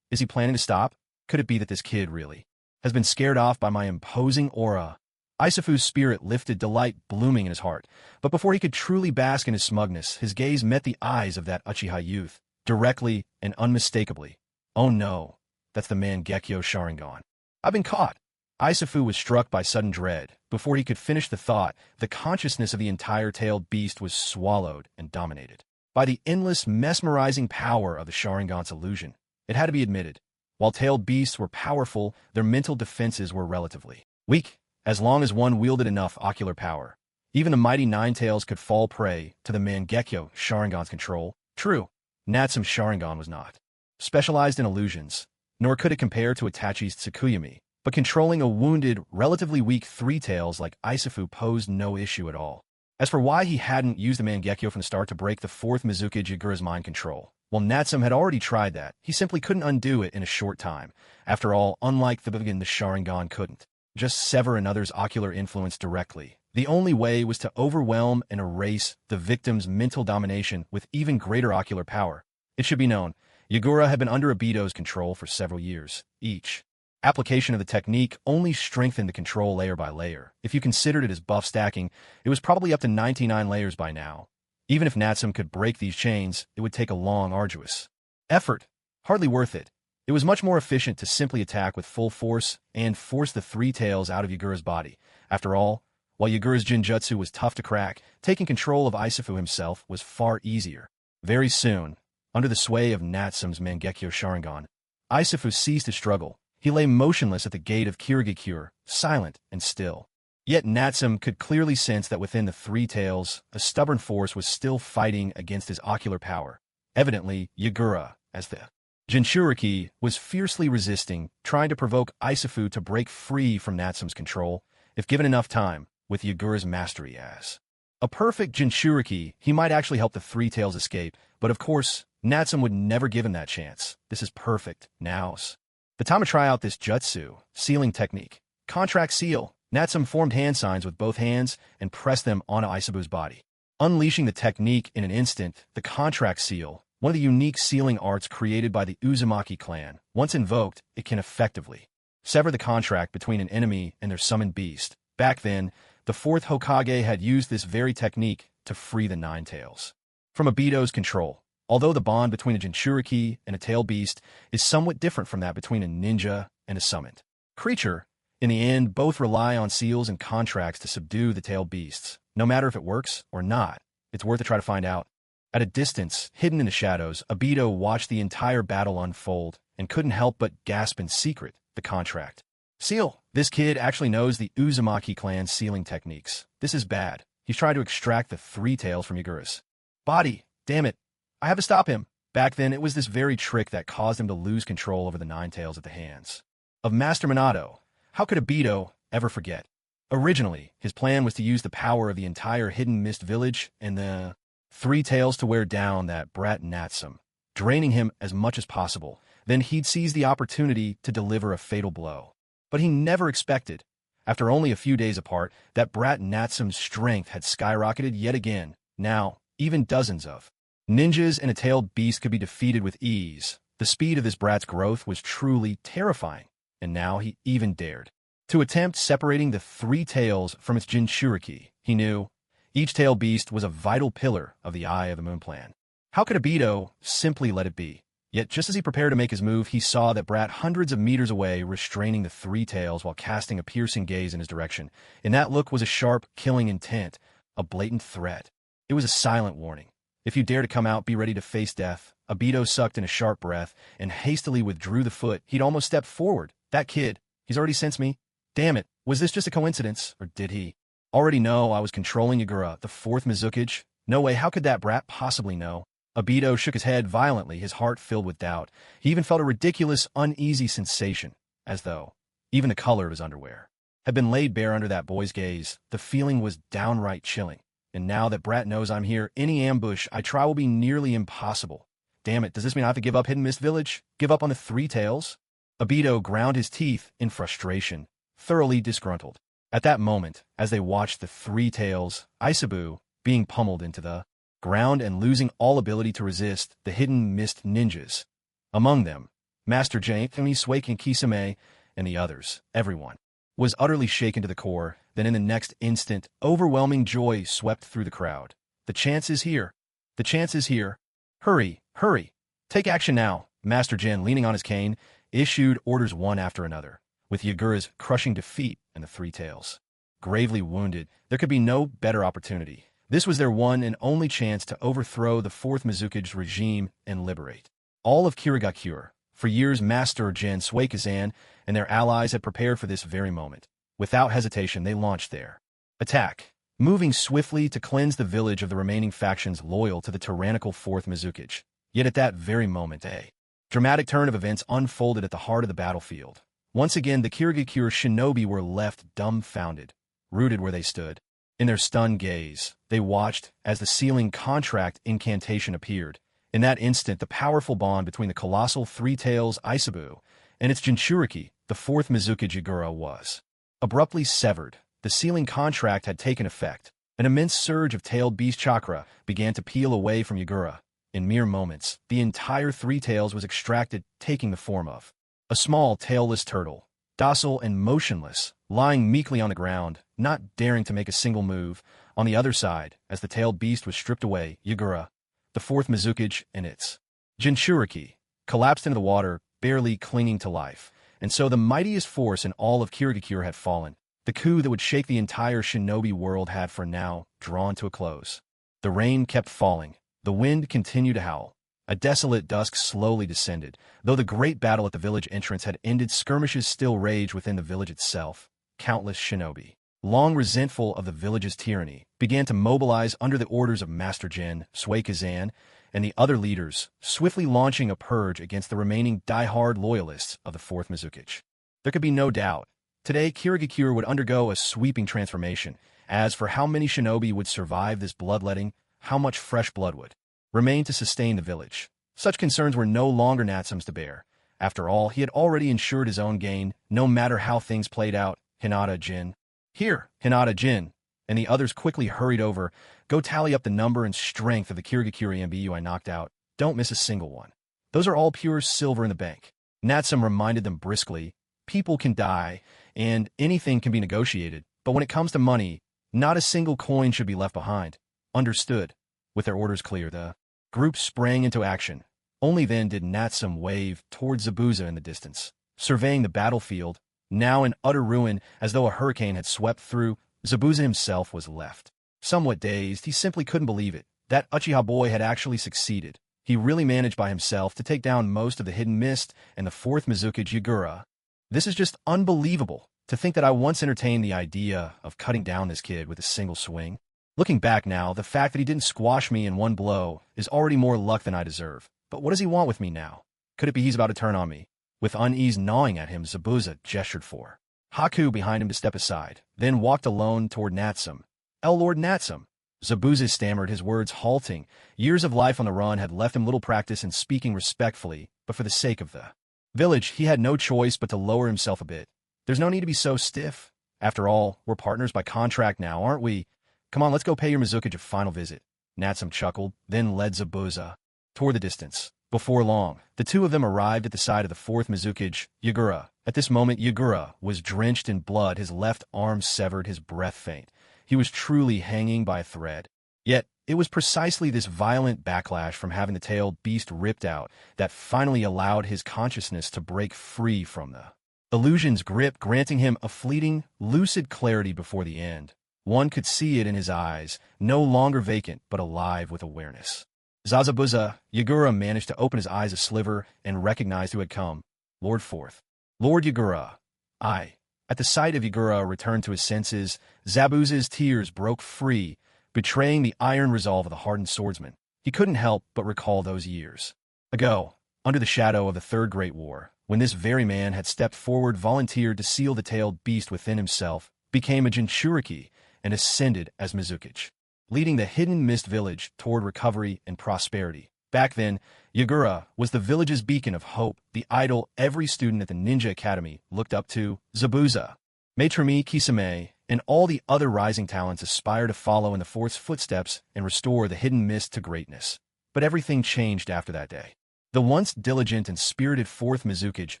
Is he planning to stop? Could it be that this kid really has been scared off by my imposing aura? Isafu's spirit lifted, delight blooming in his heart. But before he could truly bask in his smugness, his gaze met the eyes of that Uchiha youth, directly and unmistakably. Oh no, that's the Mangekyo Sharingan. I've been caught. Isafu was struck by sudden dread. Before he could finish the thought, the consciousness of the entire tailed beast was swallowed and dominated by the endless, mesmerizing power of the Sharingan's illusion. It had to be admitted, while tailed beasts were powerful, their mental defenses were relatively weak. As long as one wielded enough ocular power, even the mighty Nine Tails could fall prey to the Mangekyo Sharingan's control. True, Natsum's Sharingan was not specialized in illusions, nor could it compare to Itachi's Tsukuyami, but controlling a wounded, relatively weak three tails like Isafu posed no issue at all. As for why he hadn't used the Mangekyo from the start to break the fourth Mizuki Jigura's mind control, well, Natsum had already tried that. He simply couldn't undo it in a short time. After all, unlike the Sharingan couldn't just sever another's ocular influence directly. The only way was to overwhelm and erase the victim's mental domination with even greater ocular power. It should be known, Yagura had been under Obito's control for several years. Each application of the technique only strengthened the control layer by layer. If you considered it as buff stacking, it was probably up to 99 layers by now. Even if Natsum could break these chains, it would take a long, arduous effort. Hardly worth it. It was much more efficient to simply attack with full force and force the three tails out of Yagura's body. After all, while Yagura's Jinjutsu was tough to crack, taking control of Isafu himself was far easier. Very soon, under the sway of Natsum's Mangekyo Sharingan, Isafu ceased to struggle. He lay motionless at the gate of Kirigikure, silent and still. Yet Natsum could clearly sense that within the three tails, a stubborn force was still fighting against his ocular power. Evidently, Yagura, as the Jinchuriki, was fiercely resisting, trying to provoke Isafu to break free from Natsum's control, if given enough time, with Yagura's mastery as a perfect Jinchuriki, he might actually help the three tails escape, but of course, Natsum would never give him that chance. This is perfect. Now's the time to try out this jutsu, sealing technique. Contract seal. Natsum formed hand signs with both hands and pressed them onto Isafu's body. Unleashing the technique in an instant, the contract seal, one of the unique sealing arts created by the Uzumaki clan. Once invoked, it can effectively sever the contract between an enemy and their summoned beast. Back then, the fourth Hokage had used this very technique to free the Nine Tails from Obito's control. Although the bond between a Jinchuriki and a tailed beast is somewhat different from that between a ninja and a summoned creature, in the end, both rely on seals and contracts to subdue the tailed beasts. No matter if it works or not, it's worth a try to find out. At a distance, hidden in the shadows, Obito watched the entire battle unfold and couldn't help but gasp in secret. The contract seal. This kid actually knows the Uzumaki clan's sealing techniques. This is bad. He's trying to extract the three tails from Yagura's body. Damn it. I have to stop him. Back then, it was this very trick that caused him to lose control over the Nine Tails at the hands of Master Minato. How could Obito ever forget? Originally, his plan was to use the power of the entire Hidden Mist village and the three tails to wear down that brat Natsum, draining him as much as possible. Then he'd seize the opportunity to deliver a fatal blow. But he never expected After only a few days apart, that brat Natsum's strength had skyrocketed yet again. Now, even dozens of ninjas and a tailed beast could be defeated with ease. The speed of this brat's growth was truly terrifying, and now he even dared to attempt separating the three tails from its Jinchuriki. He knew each tailed beast was a vital pillar of the Eye of the Moon plan. How could Obito simply let it be? Yet just as he prepared to make his move, he saw that brat hundreds of meters away, restraining the three tails while casting a piercing gaze in his direction. In that look was a sharp, killing intent, a blatant threat. It was a silent warning. If you dare to come out, be ready to face death. Obito sucked in a sharp breath and hastily withdrew the foot. He'd almost stepped forward. That kid, he's already sensed me. Damn it, was this just a coincidence, or did he already know I was controlling Yagura, the fourth Mizukage? No way, how could that brat possibly know? Obito shook his head violently, his heart filled with doubt. He even felt a ridiculous, uneasy sensation, as though even the color of his underwear had been laid bare under that boy's gaze. The feeling was downright chilling. And now that brat knows I'm here, any ambush I try will be nearly impossible. Damn it, does this mean I have to give up Hidden Mist Village? Give up on the three tails? Obito ground his teeth in frustration, thoroughly disgruntled. At that moment, as they watched the three tails, Isabu, being pummeled into the ground and losing all ability to resist the hidden mist ninjas. Among them, Master Jane, Suike and Kisame, and the others, everyone, was utterly shaken to the core. Then in the next instant, overwhelming joy swept through the crowd. The chance is here. The chance is here. Hurry, hurry. Take action now. Master Jin, leaning on his cane, issued orders one after another, with Yagura's crushing defeat and the three tails gravely wounded. There could be no better opportunity. This was their one and only chance to overthrow the fourth Mizukage regime and liberate all of Kirigakure. For years, Master Jin Suikazan and their allies had prepared for this very moment. Without hesitation, they launched their attack, moving swiftly to cleanse the village of the remaining factions loyal to the tyrannical fourth Mizukage. Yet at that very moment, a dramatic turn of events unfolded at the heart of the battlefield. Once again, the Kirigakure shinobi were left dumbfounded, rooted where they stood. In their stunned gaze, they watched as the sealing contract incantation appeared. In that instant, the powerful bond between the colossal Three Tails Isabu and its Jinchuriki, the fourth Mizukage Yagura, was abruptly severed. The sealing contract had taken effect. An immense surge of tailed beast chakra began to peel away from Yagura. In mere moments, the entire Three Tails was extracted, taking the form of a small tailless turtle, docile and motionless, lying meekly on the ground, not daring to make a single move. On the other side, as the tailed beast was stripped away, Yagura, the fourth Mizukage, and its Jinchuriki, collapsed into the water, barely clinging to life. And so the mightiest force in all of Kirigakure had fallen. The coup that would shake the entire shinobi world had for now drawn to a close. The rain kept falling. The wind continued to howl. A desolate dusk slowly descended. Though the great battle at the village entrance had ended, skirmishes still raged within the village itself. Countless shinobi, long resentful of the village's tyranny, began to mobilize under the orders of Master Jin, Suikazan, and the other leaders, swiftly launching a purge against the remaining die-hard loyalists of the fourth Mizukage. There could be no doubt. Today, Kirigakure would undergo a sweeping transformation. As for how many shinobi would survive this bloodletting, how much fresh blood would remain to sustain the village, such concerns were no longer Natsum's to bear. After all, he had already ensured his own gain, no matter how things played out. Hinata Jin. Here, Hinata Jin, and the others quickly hurried over. Go tally up the number and strength of the Kirigakure MBU I knocked out. Don't miss a single one. Those are all pure silver in the bank. Natsum reminded them briskly. People can die, and anything can be negotiated, but when it comes to money, not a single coin should be left behind. Understood. With their orders clear, the group sprang into action. Only then did Natsum wave towards Zabuza in the distance, surveying the battlefield, now in utter ruin as though a hurricane had swept through. Zabuza himself was left somewhat dazed. He simply couldn't believe it. That Uchiha boy had actually succeeded. He really managed by himself to take down most of the hidden mist and the fourth Mizukage Yagura. This is just unbelievable. To think that I once entertained the idea of cutting down this kid with a single swing. Looking back now, the fact that he didn't squash me in one blow is already more luck than I deserve. But what does he want with me now? Could it be he's about to turn on me? With unease gnawing at him, Zabuza gestured for Haku behind him to step aside, then walked alone toward Natsum. Lord Natsum. Zabuza stammered, his words halting. Years of life on the run had left him little practice in speaking respectfully, but for the sake of the village, he had no choice but to lower himself a bit. There's no need to be so stiff. After all, we're partners by contract now, aren't we? Come on, let's go pay your Mizukage a final visit. Natsum chuckled, then led Zabuza toward the distance. Before long, the two of them arrived at the side of the fourth Mizukage, Yagura. At this moment, Yagura was drenched in blood, his left arm severed, his breath faint. He was truly hanging by a thread. Yet, it was precisely this violent backlash from having the tailed beast ripped out that finally allowed his consciousness to break free from the illusion's grip, granting him a fleeting, lucid clarity before the end. One could see it in his eyes, no longer vacant but alive with awareness. Zazabuza, Yagura managed to open his eyes a sliver and recognized who had come. Lord Fourth. Lord Yagura. At the sight of Yagura returned to his senses, Zabuza's tears broke free, betraying the iron resolve of the hardened swordsman. He couldn't help but recall those years ago, under the shadow of the Third Great War, when this very man had stepped forward, volunteered to seal the tailed beast within himself, became a Jinchuriki, and ascended as Mizukage, leading the hidden mist village toward recovery and prosperity. Back then, Yagura was the village's beacon of hope, the idol every student at the Ninja Academy looked up to. Zabuza, Maitrami Kisame, and all the other rising talents aspire to follow in the Fourth's footsteps and restore the hidden mist to greatness. But everything changed after that day. The once diligent and spirited Fourth Mizukage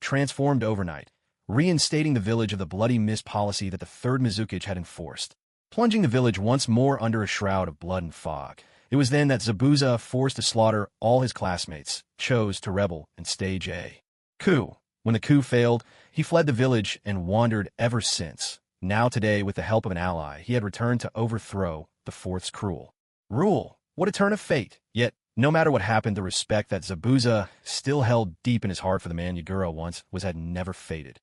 transformed overnight, reinstating the village of the bloody mist policy that the Third Mizukage had enforced, plunging the village once more under a shroud of blood and fog. It was then that Zabuza, forced to slaughter all his classmates, chose to rebel and stage a coup. When the coup failed, he fled the village and wandered ever since. Now today, with the help of an ally, he had returned to overthrow the Fourth's cruel rule. What a turn of fate! Yet, no matter what happened, the respect that Zabuza still held deep in his heart for the man Yagura once was had never faded.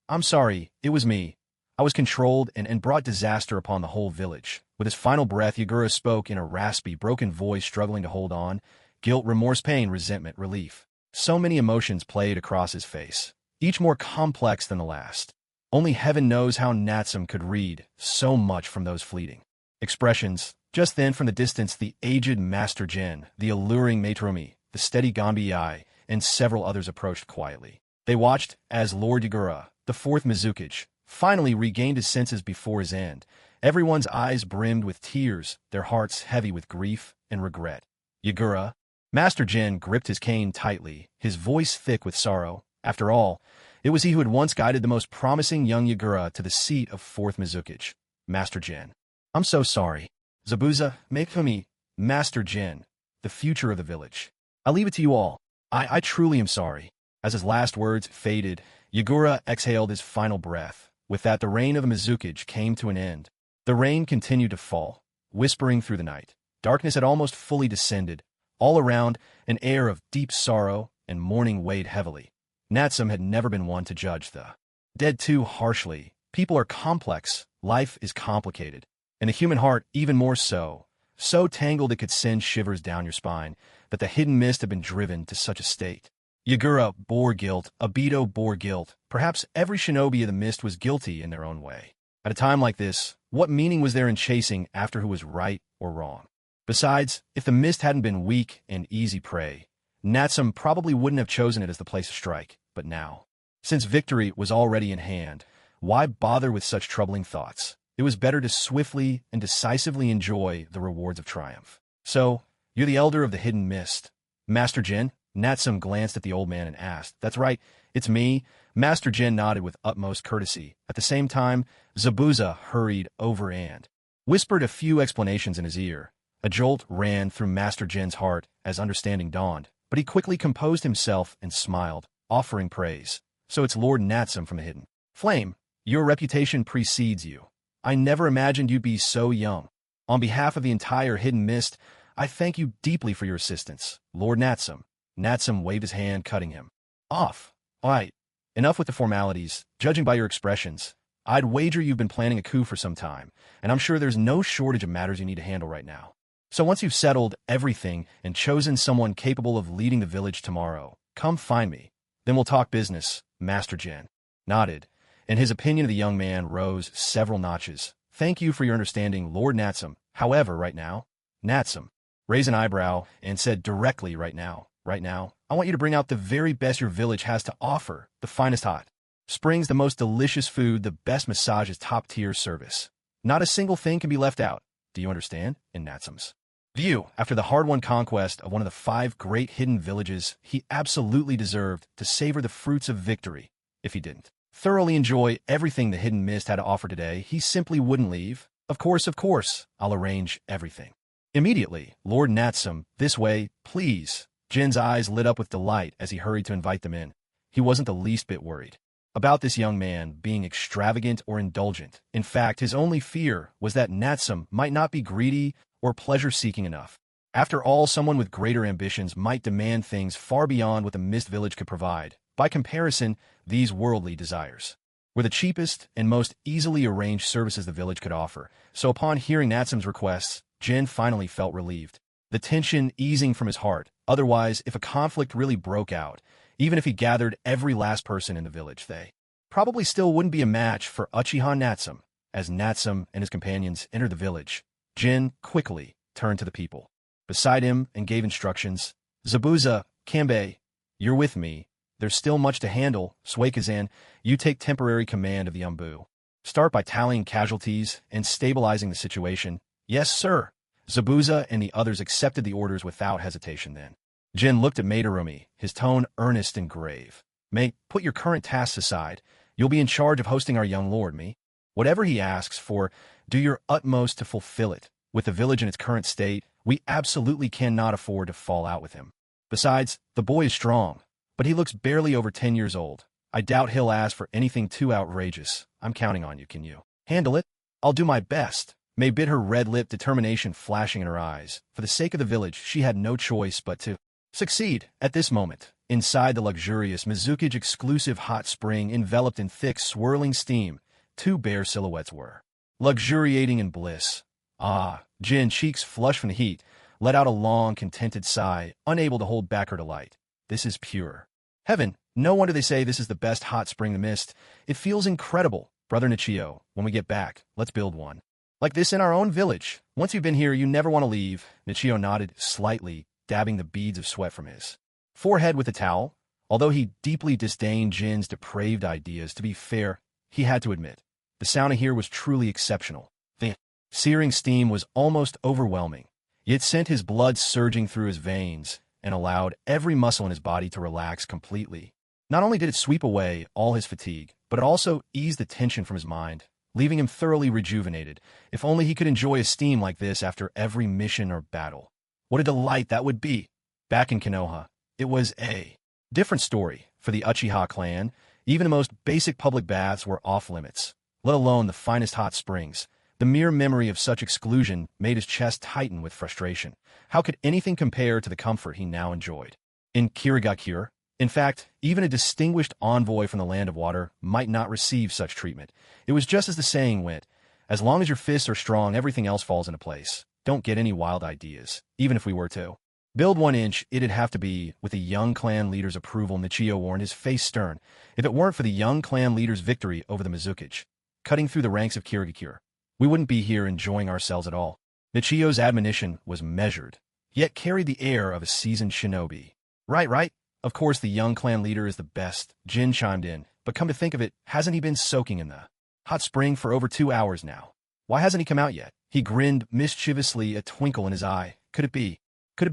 I'm sorry, it was me. I was controlled and brought disaster upon the whole village. With his final breath, Yagura spoke in a raspy, broken voice, struggling to hold on. Guilt, remorse, pain, resentment, relief. So many emotions played across his face, each more complex than the last. Only heaven knows how Natsum could read so much from those fleeting expressions. Just then, from the distance, the aged Master Jin, the alluring Maitrumi, the steady Ganbi, and several others approached quietly. They watched as Lord Yagura, the Fourth Mizukage, finally regained his senses before his end. Everyone's eyes brimmed with tears, their hearts heavy with grief and regret. Yagura, Master Jin gripped his cane tightly, his voice thick with sorrow. After all, it was he who had once guided the most promising young Yagura to the seat of Fourth Mizukage. Master Jin. I'm so sorry. Zabuza, make for me, Master Jin, the future of the village. I leave it to you all. I truly am sorry. As his last words faded, Yagura exhaled his final breath. With that, the reign of the Mizukage came to an end. The rain continued to fall, whispering through the night. Darkness had almost fully descended. All around, an air of deep sorrow and mourning weighed heavily. Natsum had never been one to judge the dead too harshly. People are complex, life is complicated, and the human heart even more so. So tangled it could send shivers down your spine, that the hidden mist had been driven to such a state. Yagura bore guilt, Obito bore guilt. Perhaps every shinobi of the mist was guilty in their own way. At a time like this, what meaning was there in chasing after who was right or wrong? Besides, if the mist hadn't been weak and easy prey, Natsum probably wouldn't have chosen it as the place to strike. But now, since victory was already in hand, why bother with such troubling thoughts? It was better to swiftly and decisively enjoy the rewards of triumph. So, you're the elder of the hidden mist. Master Jin? Natsum glanced at the old man and asked. That's right, it's me. Master Jin nodded with utmost courtesy. At the same time, Zabuza hurried over and whispered a few explanations in his ear. A jolt ran through Master Jin's heart as understanding dawned, but he quickly composed himself and smiled, offering praise. So it's Lord Natsum from the Hidden Flame. Your reputation precedes you. I never imagined you'd be so young. On behalf of the entire Hidden Mist, I thank you deeply for your assistance, Lord Natsum. Natsum waved his hand, cutting him off. All right, enough with the formalities. Judging by your expressions, I'd wager you've been planning a coup for some time, and I'm sure there's no shortage of matters you need to handle right now. So once you've settled everything and chosen someone capable of leading the village tomorrow, come find me. Then we'll talk business. Master Jin nodded, and his opinion of the young man rose several notches. Thank you for your understanding, Lord Natsum. However, right now, Natsum raised an eyebrow and said directly, right now, I want you to bring out the very best your village has to offer, the finest hot Springs the most delicious food, the best massages, top-tier service. Not a single thing can be left out. Do you understand? In Natsum's view, after the hard-won conquest of one of the 5 great hidden villages, he absolutely deserved to savor the fruits of victory. If he didn't thoroughly enjoy everything the Hidden Mist had to offer today, he simply wouldn't leave. Of course, I'll arrange everything. Immediately, Lord Natsum, this way, please. Jin's eyes lit up with delight as he hurried to invite them in. He wasn't the least bit worried about this young man being extravagant or indulgent. In fact, his only fear was that Natsum might not be greedy or pleasure-seeking enough. After all, someone with greater ambitions might demand things far beyond what the Mist Village could provide. By comparison, these worldly desires were the cheapest and most easily arranged services the village could offer. So upon hearing Natsum's requests, Jin finally felt relieved, the tension easing from his heart. Otherwise, if a conflict really broke out, even if he gathered every last person in the village, they probably still wouldn't be a match for Uchiha Natsum. As Natsum and his companions entered the village, Jin quickly turned to the people beside him and gave instructions. Zabuza, Kanbei, you're with me. There's still much to handle. Suikazan, you take temporary command of the Umbu. Start by tallying casualties and stabilizing the situation. Yes, sir. Zabuza and the others accepted the orders without hesitation then. Jin looked at Madarumi, his tone earnest and grave. Mate, put your current tasks aside. You'll be in charge of hosting our young lord, me. Whatever he asks for, do your utmost to fulfill it. With the village in its current state, we absolutely cannot afford to fall out with him. Besides, the boy is strong, but he looks barely over 10 years old. I doubt he'll ask for anything too outrageous. I'm counting on you. Can you handle it? I'll do my best. May bit her red-lipped determination flashing in her eyes. For the sake of the village, she had no choice but to succeed. At this moment, inside the luxurious Mizukage exclusive hot spring enveloped in thick, swirling steam, 2 bare silhouettes were luxuriating in bliss. Ah, Jin, cheeks flushed from the heat, let out a long, contented sigh, unable to hold back her delight. This is pure heaven. No wonder they say this is the best hot spring in the mist. It feels incredible. Brother Nichio, when we get back, let's build one like this in our own village. Once you've been here, you never want to leave. Nichio nodded slightly, dabbing the beads of sweat from his forehead with a towel. Although he deeply disdained Jin's depraved ideas, to be fair, he had to admit, the sauna here was truly exceptional. The searing steam was almost overwhelming. It sent his blood surging through his veins and allowed every muscle in his body to relax completely. Not only did it sweep away all his fatigue, but it also eased the tension from his mind, leaving him thoroughly rejuvenated. If only he could enjoy a steam like this after every mission or battle. What a delight that would be! Back in Konoha, it was a different story. For the Uchiha clan, even the most basic public baths were off-limits, let alone the finest hot springs. The mere memory of such exclusion made his chest tighten with frustration. How could anything compare to the comfort he now enjoyed in Kirigakure? In fact, even a distinguished envoy from the land of water might not receive such treatment. It was just as the saying went, as long as your fists are strong, everything else falls into place. Don't get any wild ideas. Even if we were to build 1 inch, it'd have to be with the young clan leader's approval. Nichio warned, his face stern. If it weren't for the young clan leader's victory over the Mizukage, cutting through the ranks of Kirigakure, we wouldn't be here enjoying ourselves at all. Nichio's admonition was measured, yet carried the air of a seasoned shinobi. Right. Of course the young clan leader is the best, Jin chimed in, but come to think of it, hasn't he been soaking in the hot spring for over 2 hours now? Why hasn't he come out yet? He grinned mischievously, a twinkle in his eye. Could it be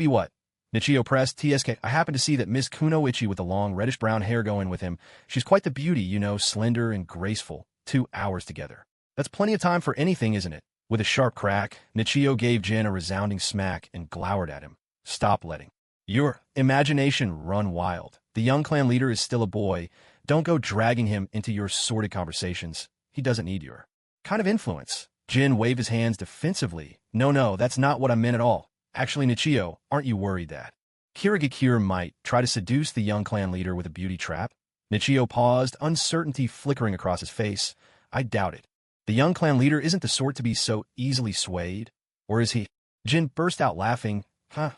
what? Nichio pressed. TSK, I happen to see that Miss Kunoichi with the long reddish-brown hair going with him. She's quite the beauty, you know, slender and graceful. 2 hours together. That's plenty of time for anything, isn't it? With a sharp crack, Nichio gave Jin a resounding smack and glowered at him. Stop letting your imagination run wild. The young clan leader is still a boy. Don't go dragging him into your sordid conversations. He doesn't need your kind of influence. Jin waved his hands defensively. No, that's not what I meant at all. Actually, Nichio, aren't you worried that Kirigakure might try to seduce the young clan leader with a beauty trap? Nichio paused, uncertainty flickering across his face. I doubt it. The young clan leader isn't the sort to be so easily swayed. Or is he? Jin burst out laughing. Huh?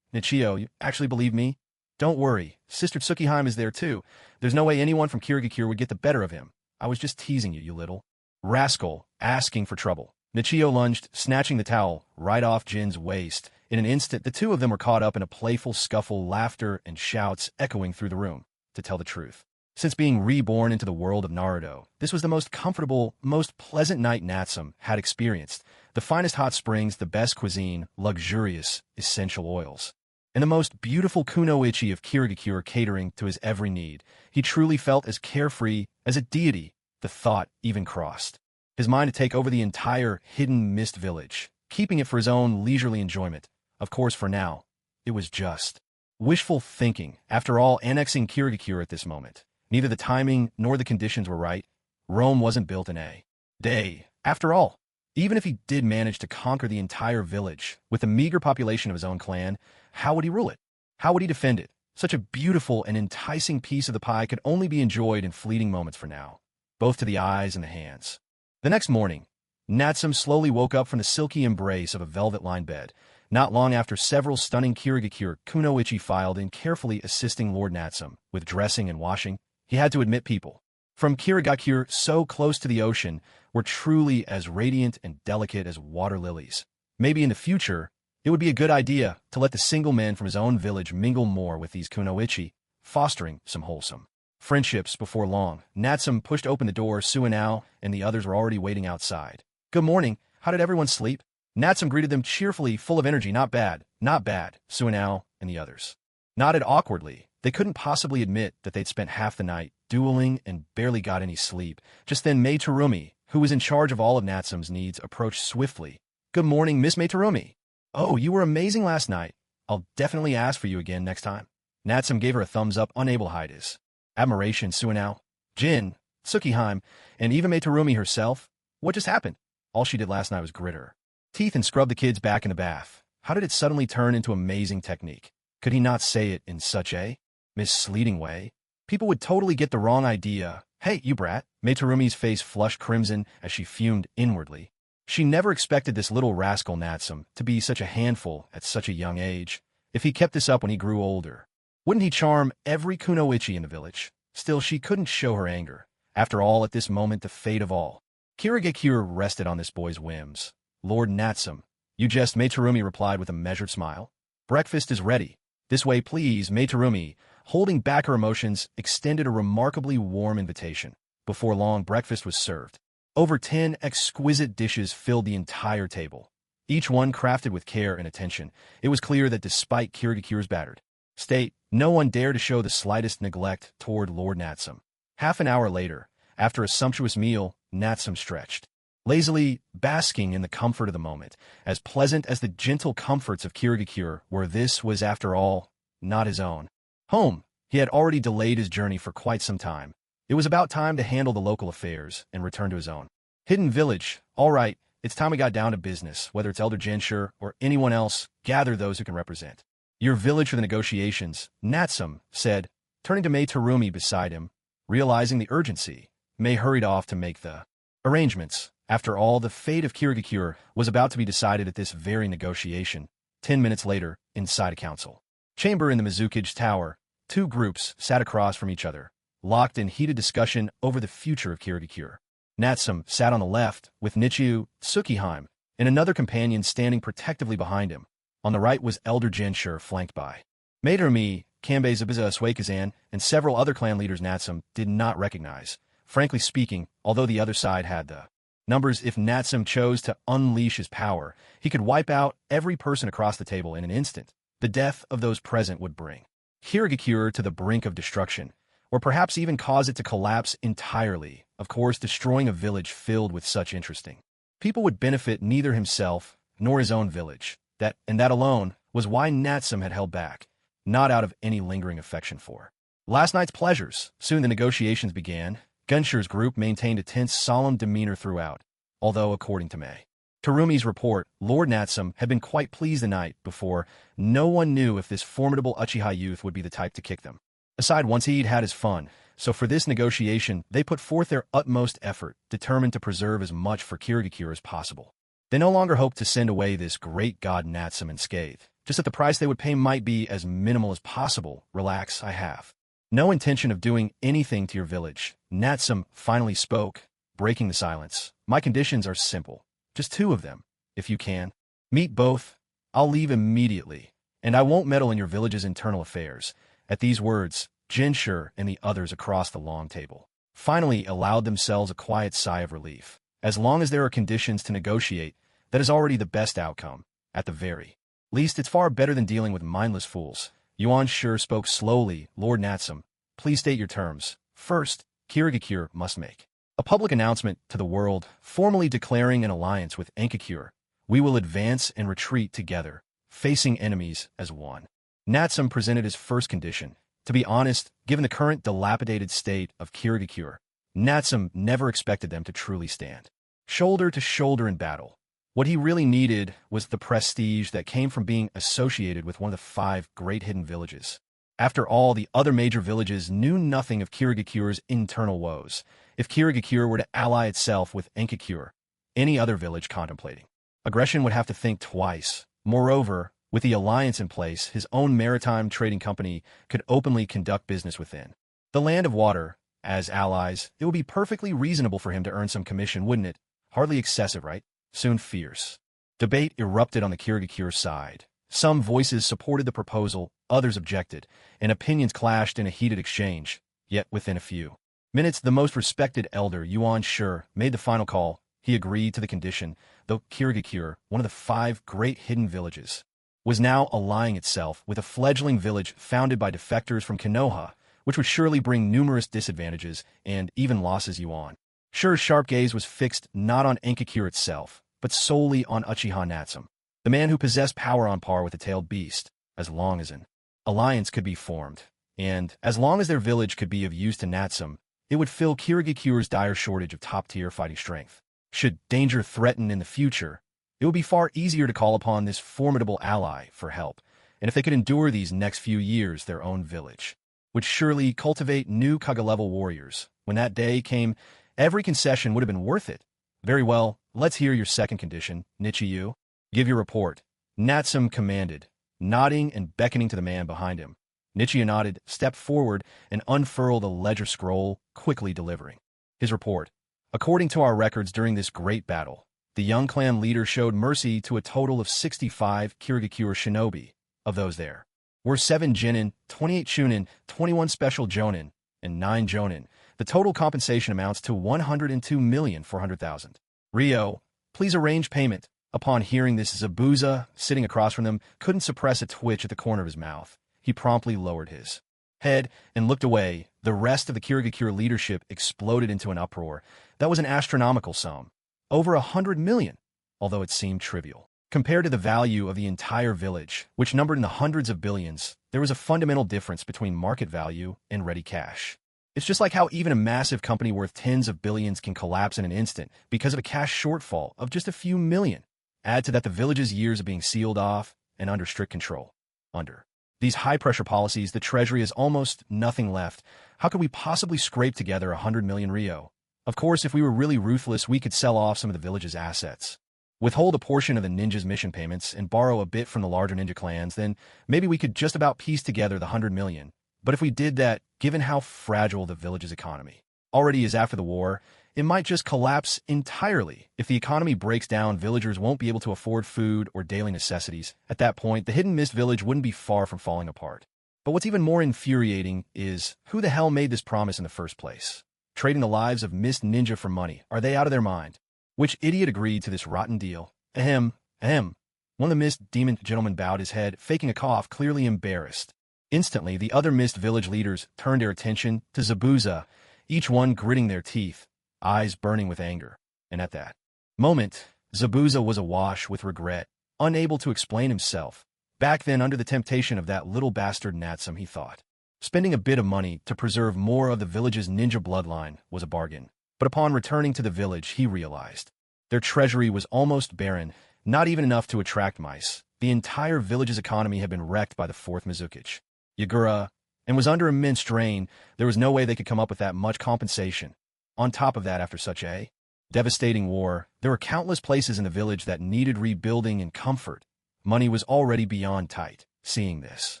Nichio, you actually believe me? Don't worry. Sister Tsukihime is there too. There's no way anyone from Kirigakure would get the better of him. I was just teasing you, you little rascal, asking for trouble. Nichio lunged, snatching the towel right off Jin's waist. In an instant, the two of them were caught up in a playful scuffle, laughter and shouts echoing through the room. To tell the truth, Since being reborn into the world of Naruto, this was the most comfortable, most pleasant night Natsum had experienced. The finest hot springs, the best cuisine, luxurious, essential oils, and the most beautiful kunoichi of Kirigakure catering to his every need. He truly felt as carefree as a deity. The thought even crossed his mind to take over the entire hidden mist village, keeping it for his own leisurely enjoyment. Of course, for now, it was just wishful thinking. After all, annexing Kirigakure at this moment, neither the timing nor the conditions were right. Rome wasn't built in a day. After all, even if he did manage to conquer the entire village with the meager population of his own clan, how would he rule it? How would he defend it? Such a beautiful and enticing piece of the pie could only be enjoyed in fleeting moments for now, both to the eyes and the hands. The next morning, Natsum slowly woke up from the silky embrace of a velvet-lined bed. Not long after, several stunning Kirigakure kunoichi filed in, carefully assisting Lord Natsum with dressing and washing. He had to admit, people from Kirigakure, so close to the ocean, were truly as radiant and delicate as water lilies. Maybe in the future, it would be a good idea to let the single man from his own village mingle more with these kunoichi, fostering some wholesome friendships. Before long, Natsum pushed open the door. Suinao and the others were already waiting outside. "Good morning. How did everyone sleep?" Natsum greeted them cheerfully, full of energy. "Not bad, not bad." Suinao and the others nodded awkwardly. They couldn't possibly admit that they'd spent half the night dueling and barely got any sleep. Just then, Mei Terumi, who was in charge of all of Natsum's needs, approached swiftly. "Good morning, Miss Mei Terumi. Oh, you were amazing last night. I'll definitely ask for you again next time." Natsum gave her a thumbs up, unable to hide his admiration. Suinao, Jin, Tsukihime, and even Mei Terumi herself. What just happened? All she did last night was grit her teeth and scrub the kids back in the bath. How did it suddenly turn into amazing technique? Could he not say it in such a misleading way? People would totally get the wrong idea. "Hey, you brat." Mei Terumi's face flushed crimson as she fumed inwardly. She never expected this little rascal Natsum to be such a handful at such a young age. If he kept this up when he grew older, wouldn't he charm every kunoichi in the village? Still, she couldn't show her anger. After all, at this moment, the fate of all Kirigakure rested on this boy's whims. "Lord Natsum, you jest," Mei Terumi replied with a measured smile. "Breakfast is ready. This way, please." Mei Terumi, holding back her emotions, extended a remarkably warm invitation. Before long, breakfast was served. Over 10 exquisite dishes filled the entire table, each one crafted with care and attention. It was clear that despite Kirigakure's battered state, no one dared to show the slightest neglect toward Lord Natsum. Half an hour later, after a sumptuous meal, Natsum stretched lazily, basking in the comfort of the moment. As pleasant as the gentle comforts of Kirigakure were, this was, after all, not his own home. He had already delayed his journey for quite some time. It was about time to handle the local affairs and return to his own hidden village. All right, it's time we got down to business. Whether it's Elder Gensher or anyone else, gather those who can represent your village for the negotiations, Natsum said, turning to Mei Terumi beside him. Realizing the urgency, Mei hurried off to make the arrangements. After all, the fate of Kirigakure was about to be decided at this very negotiation. 10 minutes later, inside a council chamber in the Mizukage Tower, two groups sat across from each other, locked in heated discussion over the future of Kirigakure. Natsum sat on the left, with Nichiu, Tsukihime, and another companion standing protectively behind him. On the right was Elder Gensher, flanked by Mei Terumi, Kanbei Zabuza Suikazan, and several other clan leaders Natsum did not recognize. Frankly speaking, although the other side had the numbers, if Natsum chose to unleash his power, he could wipe out every person across the table in an instant. The death of those present would bring Kirigakure to the brink of destruction, or perhaps even cause it to collapse entirely. Of course, destroying a village filled with such interesting people would benefit neither himself nor his own village. That alone was why Natsum had held back, not out of any lingering affection for last night's pleasures. Soon the negotiations began. Gensher's group maintained a tense, solemn demeanor throughout, although, according to Mei Terumi's report, Lord Natsum had been quite pleased the night before. No one knew if this formidable Uchiha youth would be the type to kick them aside once he'd had his fun. So for this negotiation, they put forth their utmost effort, determined to preserve as much for Kirigakure as possible. They no longer hoped to send away this great god Natsum unscathed, just that the price they would pay might be as minimal as possible. "Relax, I have no intention of doing anything to your village," Natsum finally spoke, breaking the silence. "My conditions are simple. Just two of them. If you can meet both, I'll leave immediately, and I won't meddle in your village's internal affairs." At these words, Jinshi, and the others across the long table finally allowed themselves a quiet sigh of relief. As long as there are conditions to negotiate, that is already the best outcome. At the very least, it's far better than dealing with mindless fools. Yuan Shi spoke slowly. Lord Natsum, please state your terms. First, Kirigakure must make a public announcement to the world, formally declaring an alliance with Enkakure. We will advance and retreat together, facing enemies as one. Natsum presented his first condition. To be honest, given the current dilapidated state of Kirigakure, Natsum never expected them to truly stand shoulder to shoulder in battle. What he really needed was the prestige that came from being associated with one of the 5 great hidden villages. After all, the other major villages knew nothing of Kirigakure's internal woes. If Kirigakure were to ally itself with Enkakure, any other village contemplating aggression would have to think twice. Moreover, with the alliance in place, his own maritime trading company could openly conduct business within the land of water. As allies, it would be perfectly reasonable for him to earn some commission, wouldn't it? Hardly excessive, right? Soon fierce debate erupted on the Kirigakure side. Some voices supported the proposal, others objected, and opinions clashed in a heated exchange. Yet within a few minutes, the most respected elder, Yuan Shi, made the final call. He agreed to the condition, though Kirigakure, one of the 5 great hidden villages, was now allying itself with a fledgling village founded by defectors from Konoha, which would surely bring numerous disadvantages and even losses. Yuan Shi's sharp gaze was fixed not on Enkakure itself, but solely on Uchiha Natsum, the man who possessed power on par with the tailed beast. As long as an alliance could be formed, and as long as their village could be of use to Natsum, it would fill Kirigakure's dire shortage of top-tier fighting strength. Should danger threaten in the future, it would be far easier to call upon this formidable ally for help, and if they could endure these next few years, their own village would surely cultivate new Kage-level warriors. When that day came, every concession would have been worth it. Very well, let's hear your second condition, Nichiyu. Give your report. Natsum commanded, nodding and beckoning to the man behind him. Nichiyu nodded, stepped forward, and unfurled a ledger scroll, quickly delivering his report. According to our records during this great battle, the young clan leader showed mercy to a total of 65 Kirigakure shinobi. Of those there were 7 genin, 28 shunin, 21 special jonin, and 9 jonin. The total compensation amounts to 102,400,000. Ryo, please arrange payment. Upon hearing this, Zabuza, sitting across from them, couldn't suppress a twitch at the corner of his mouth. He promptly lowered his head and looked away. The rest of the Kirigakure leadership exploded into an uproar. That was an astronomical sum. Over 100 million, although it seemed trivial. Compared to the value of the entire village, which numbered in the hundreds of billions, there was a fundamental difference between market value and ready cash. It's just like how even a massive company worth tens of billions can collapse in an instant because of a cash shortfall of just a few million. Add to that the village's years of being sealed off and under strict control. Under these high-pressure policies, the treasury has almost nothing left. How could we possibly scrape together 100 million Ryo? Of course, if we were really ruthless, we could sell off some of the village's assets, withhold a portion of the ninjas' mission payments, and borrow a bit from the larger ninja clans. Then maybe we could just about piece together the 100 million. But if we did that, given how fragile the village's economy already is after the war, it might just collapse entirely. If the economy breaks down, villagers won't be able to afford food or daily necessities. At that point, the Hidden Mist village wouldn't be far from falling apart. But what's even more infuriating is, who the hell made this promise in the first place? Trading the lives of Mist Ninja for money. Are they out of their mind? Which idiot agreed to this rotten deal? Ahem, ahem. One of the Mist Demon gentlemen bowed his head, faking a cough, clearly embarrassed. Instantly, the other Mist village leaders turned their attention to Zabuza, each one gritting their teeth, eyes burning with anger. And at that moment, Zabuza was awash with regret, unable to explain himself. Back then, under the temptation of that little bastard Natsum, he thought spending a bit of money to preserve more of the village's ninja bloodline was a bargain. But upon returning to the village, he realized their treasury was almost barren, not even enough to attract mice. The entire village's economy had been wrecked by the fourth Mizukichi Yagura, and was under immense strain. There was no way they could come up with that much compensation. On top of that, after such a devastating war, there were countless places in the village that needed rebuilding and comfort. Money was already beyond tight. Seeing this,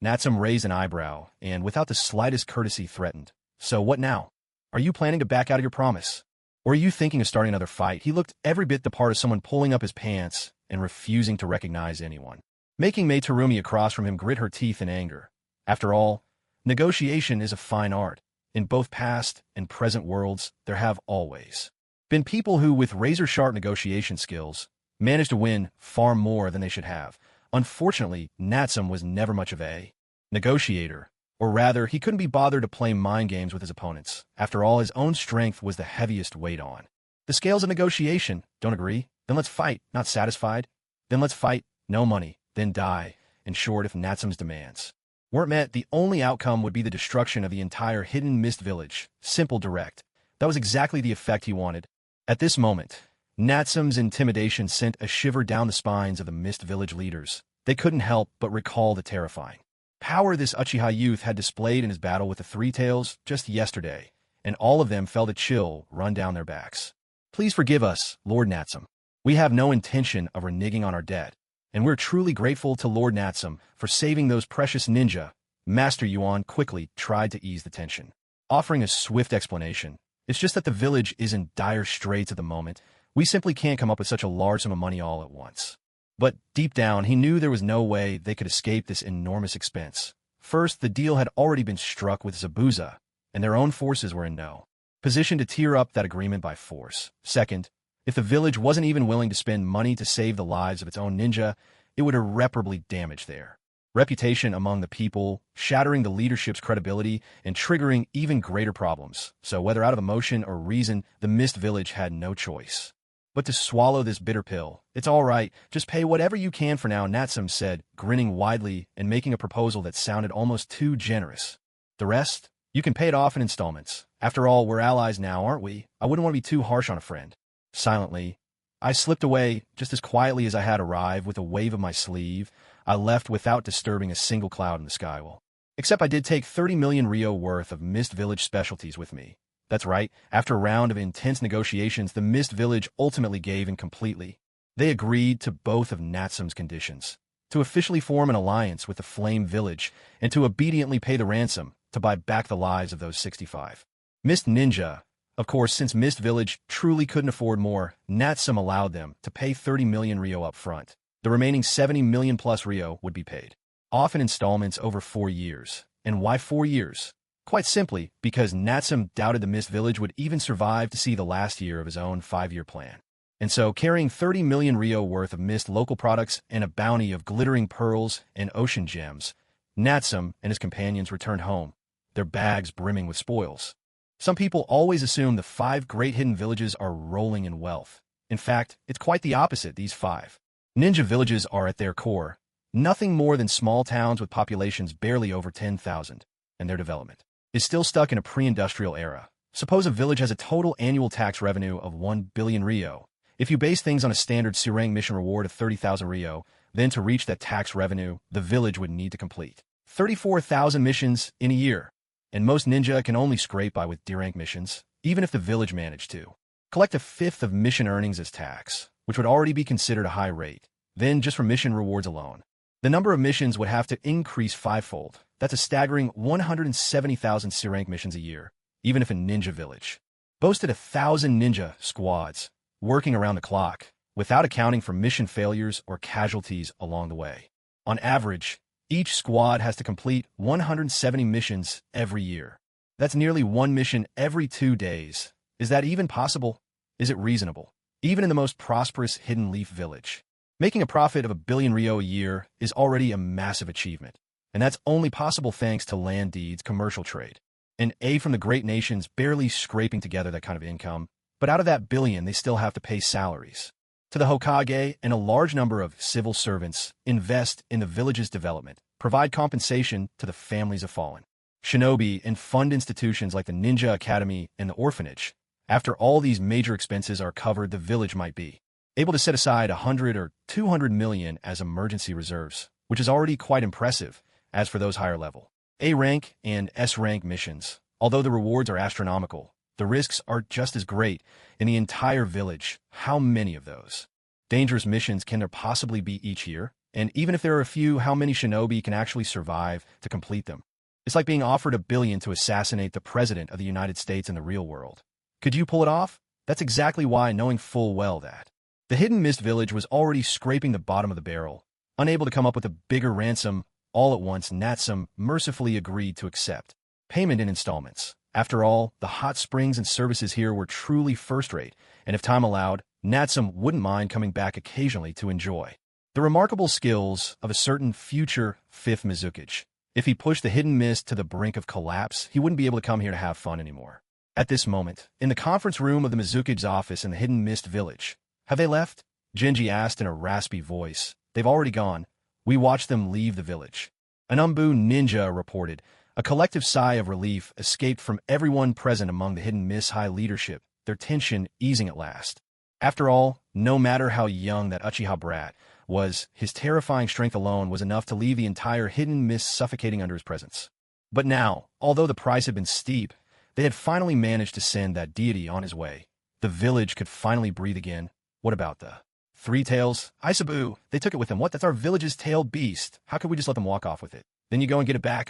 Natsum raised an eyebrow, and without the slightest courtesy threatened, "So what now? Are you planning to back out of your promise? Or are you thinking of starting another fight?" He looked every bit the part of someone pulling up his pants and refusing to recognize anyone, making Mei Terumi across from him grit her teeth in anger. After all, Negotiation is a fine art. In both past and present worlds, there have always been people who, with razor-sharp negotiation skills, managed to win far more than they should have. Unfortunately, Natsum was never much of a negotiator, or rather, he couldn't be bothered to play mind games with his opponents. After all, his own strength was the heaviest weight on the scales of negotiation. Don't agree? Then let's fight. Not satisfied? Then let's fight. No money. Then die. In short, if Natsum's demands weren't met, the only outcome would be the destruction of the entire hidden mist village. Simple, direct. That was exactly the effect he wanted. At this moment, Natsum's intimidation sent a shiver down the spines of the mist village leaders. They couldn't help but recall the terrifying power this Uchiha youth had displayed in his battle with the Three Tails just yesterday, and all of them felt a chill run down their backs. Please forgive us, Lord Natsum. We have no intention of reneging on our debt, and we're truly grateful to Lord Natsum for saving those precious ninja. Master Yuan quickly tried to ease the tension, offering a swift explanation. It's just that the village is in dire straits at the moment. We simply can't come up with such a large sum of money all at once. But deep down, he knew there was no way they could escape this enormous expense. First, the deal had already been struck with Zabuza, and their own forces were in no position to tear up that agreement by force. Second, if the village wasn't even willing to spend money to save the lives of its own ninja, it would irreparably damage their reputation among the people, shattering the leadership's credibility and triggering even greater problems. So whether out of emotion or reason, the Mist Village had no choice but to swallow this bitter pill. It's all right, just pay whatever you can for now, Natsum said, grinning widely and making a proposal that sounded almost too generous. The rest? You can pay it off in installments. After all, we're allies now, aren't we? I wouldn't want to be too harsh on a friend. Silently, I slipped away just as quietly as I had arrived. With a wave of my sleeve, I left without disturbing a single cloud in the sky. Well, except I did take 30 million Rio worth of Mist Village specialties with me. That's right, after a round of intense negotiations, the Mist Village ultimately gave in completely. They agreed to both of Natsum's conditions, to officially form an alliance with the Flame Village, and to obediently pay the ransom to buy back the lives of those 65 Mist Ninja. Of course, since Mist Village truly couldn't afford more, Natsum allowed them to pay 30 million Rio up front. The remaining 70 million plus Rio would be paid off in installments over 4 years. And why 4 years? Quite simply, because Natsum doubted the Mist Village would even survive to see the last year of his own 5-year plan. And so, carrying 30 million Rio worth of Mist local products and a bounty of glittering pearls and ocean gems, Natsum and his companions returned home, their bags brimming with spoils. Some people always assume the 5 great hidden villages are rolling in wealth. In fact, it's quite the opposite. These 5 ninja villages are at their core nothing more than small towns with populations barely over 10,000, and their development is still stuck in a pre-industrial era. Suppose a village has a total annual tax revenue of 1 billion Rio. If you base things on a standard Sharingan mission reward of 30,000 Rio, then to reach that tax revenue, the village would need to complete 34,000 missions in a year. And most ninja can only scrape by with D-rank missions, even if the village managed to collect a fifth of mission earnings as tax, which would already be considered a high rate. Then, just for mission rewards alone, the number of missions would have to increase 5-fold. That's a staggering 170,000 C-rank missions a year, even if a ninja village boasted 1,000 ninja squads working around the clock, without accounting for mission failures or casualties along the way. On average, each squad has to complete 170 missions every year. That's nearly 1 mission every 2 days. Is that even possible? Is it reasonable? Even in the most prosperous Hidden Leaf village, making a profit of 1 billion Rio a year is already a massive achievement. And that's only possible thanks to land deeds, commercial trade, and aid from the great nations barely scraping together that kind of income. But out of that billion, they still have to pay salaries to the Hokage, and a large number of civil servants invest in the village's development, provide compensation to the families of fallen shinobi, and fund institutions like the Ninja Academy and the orphanage. After all these major expenses are covered, the village might be able to set aside 100 or 200 million as emergency reserves, which is already quite impressive. As for those higher level A rank and S rank missions, although the rewards are astronomical, the risks are just as great. In the entire village, how many of those dangerous missions can there possibly be each year? And even if there are a few, how many shinobi can actually survive to complete them? It's like being offered 1 billion to assassinate the President of the United States in the real world. Could you pull it off? That's exactly why, knowing full well that the Hidden Mist Village was already scraping the bottom of the barrel, unable to come up with a bigger ransom all at once Natsum mercifully agreed to accept payment in installments. After all, the hot springs and services here were truly first-rate, and if time allowed, Natsum wouldn't mind coming back occasionally to enjoy the remarkable skills of a certain future fifth Mizukage. If he pushed the hidden mist to the brink of collapse, he wouldn't be able to come here to have fun anymore. At this moment, in the conference room of the Mizukage's office in the Hidden Mist Village, "Have they left?" Genji asked in a raspy voice. "They've already gone. We watched them leave the village." An Umbu ninja reported. A collective sigh of relief escaped from everyone present among the Hidden Mist high leadership, their tension easing at last. After all, no matter how young that Uchiha brat was, his terrifying strength alone was enough to leave the entire Hidden Mist suffocating under his presence. But now, although the price had been steep, they had finally managed to send that deity on his way. The village could finally breathe again. What about the Three Tails? Isabu, they took it with them. What? That's our village's tailed beast. How could we just let them walk off with it? Then you go and get it back,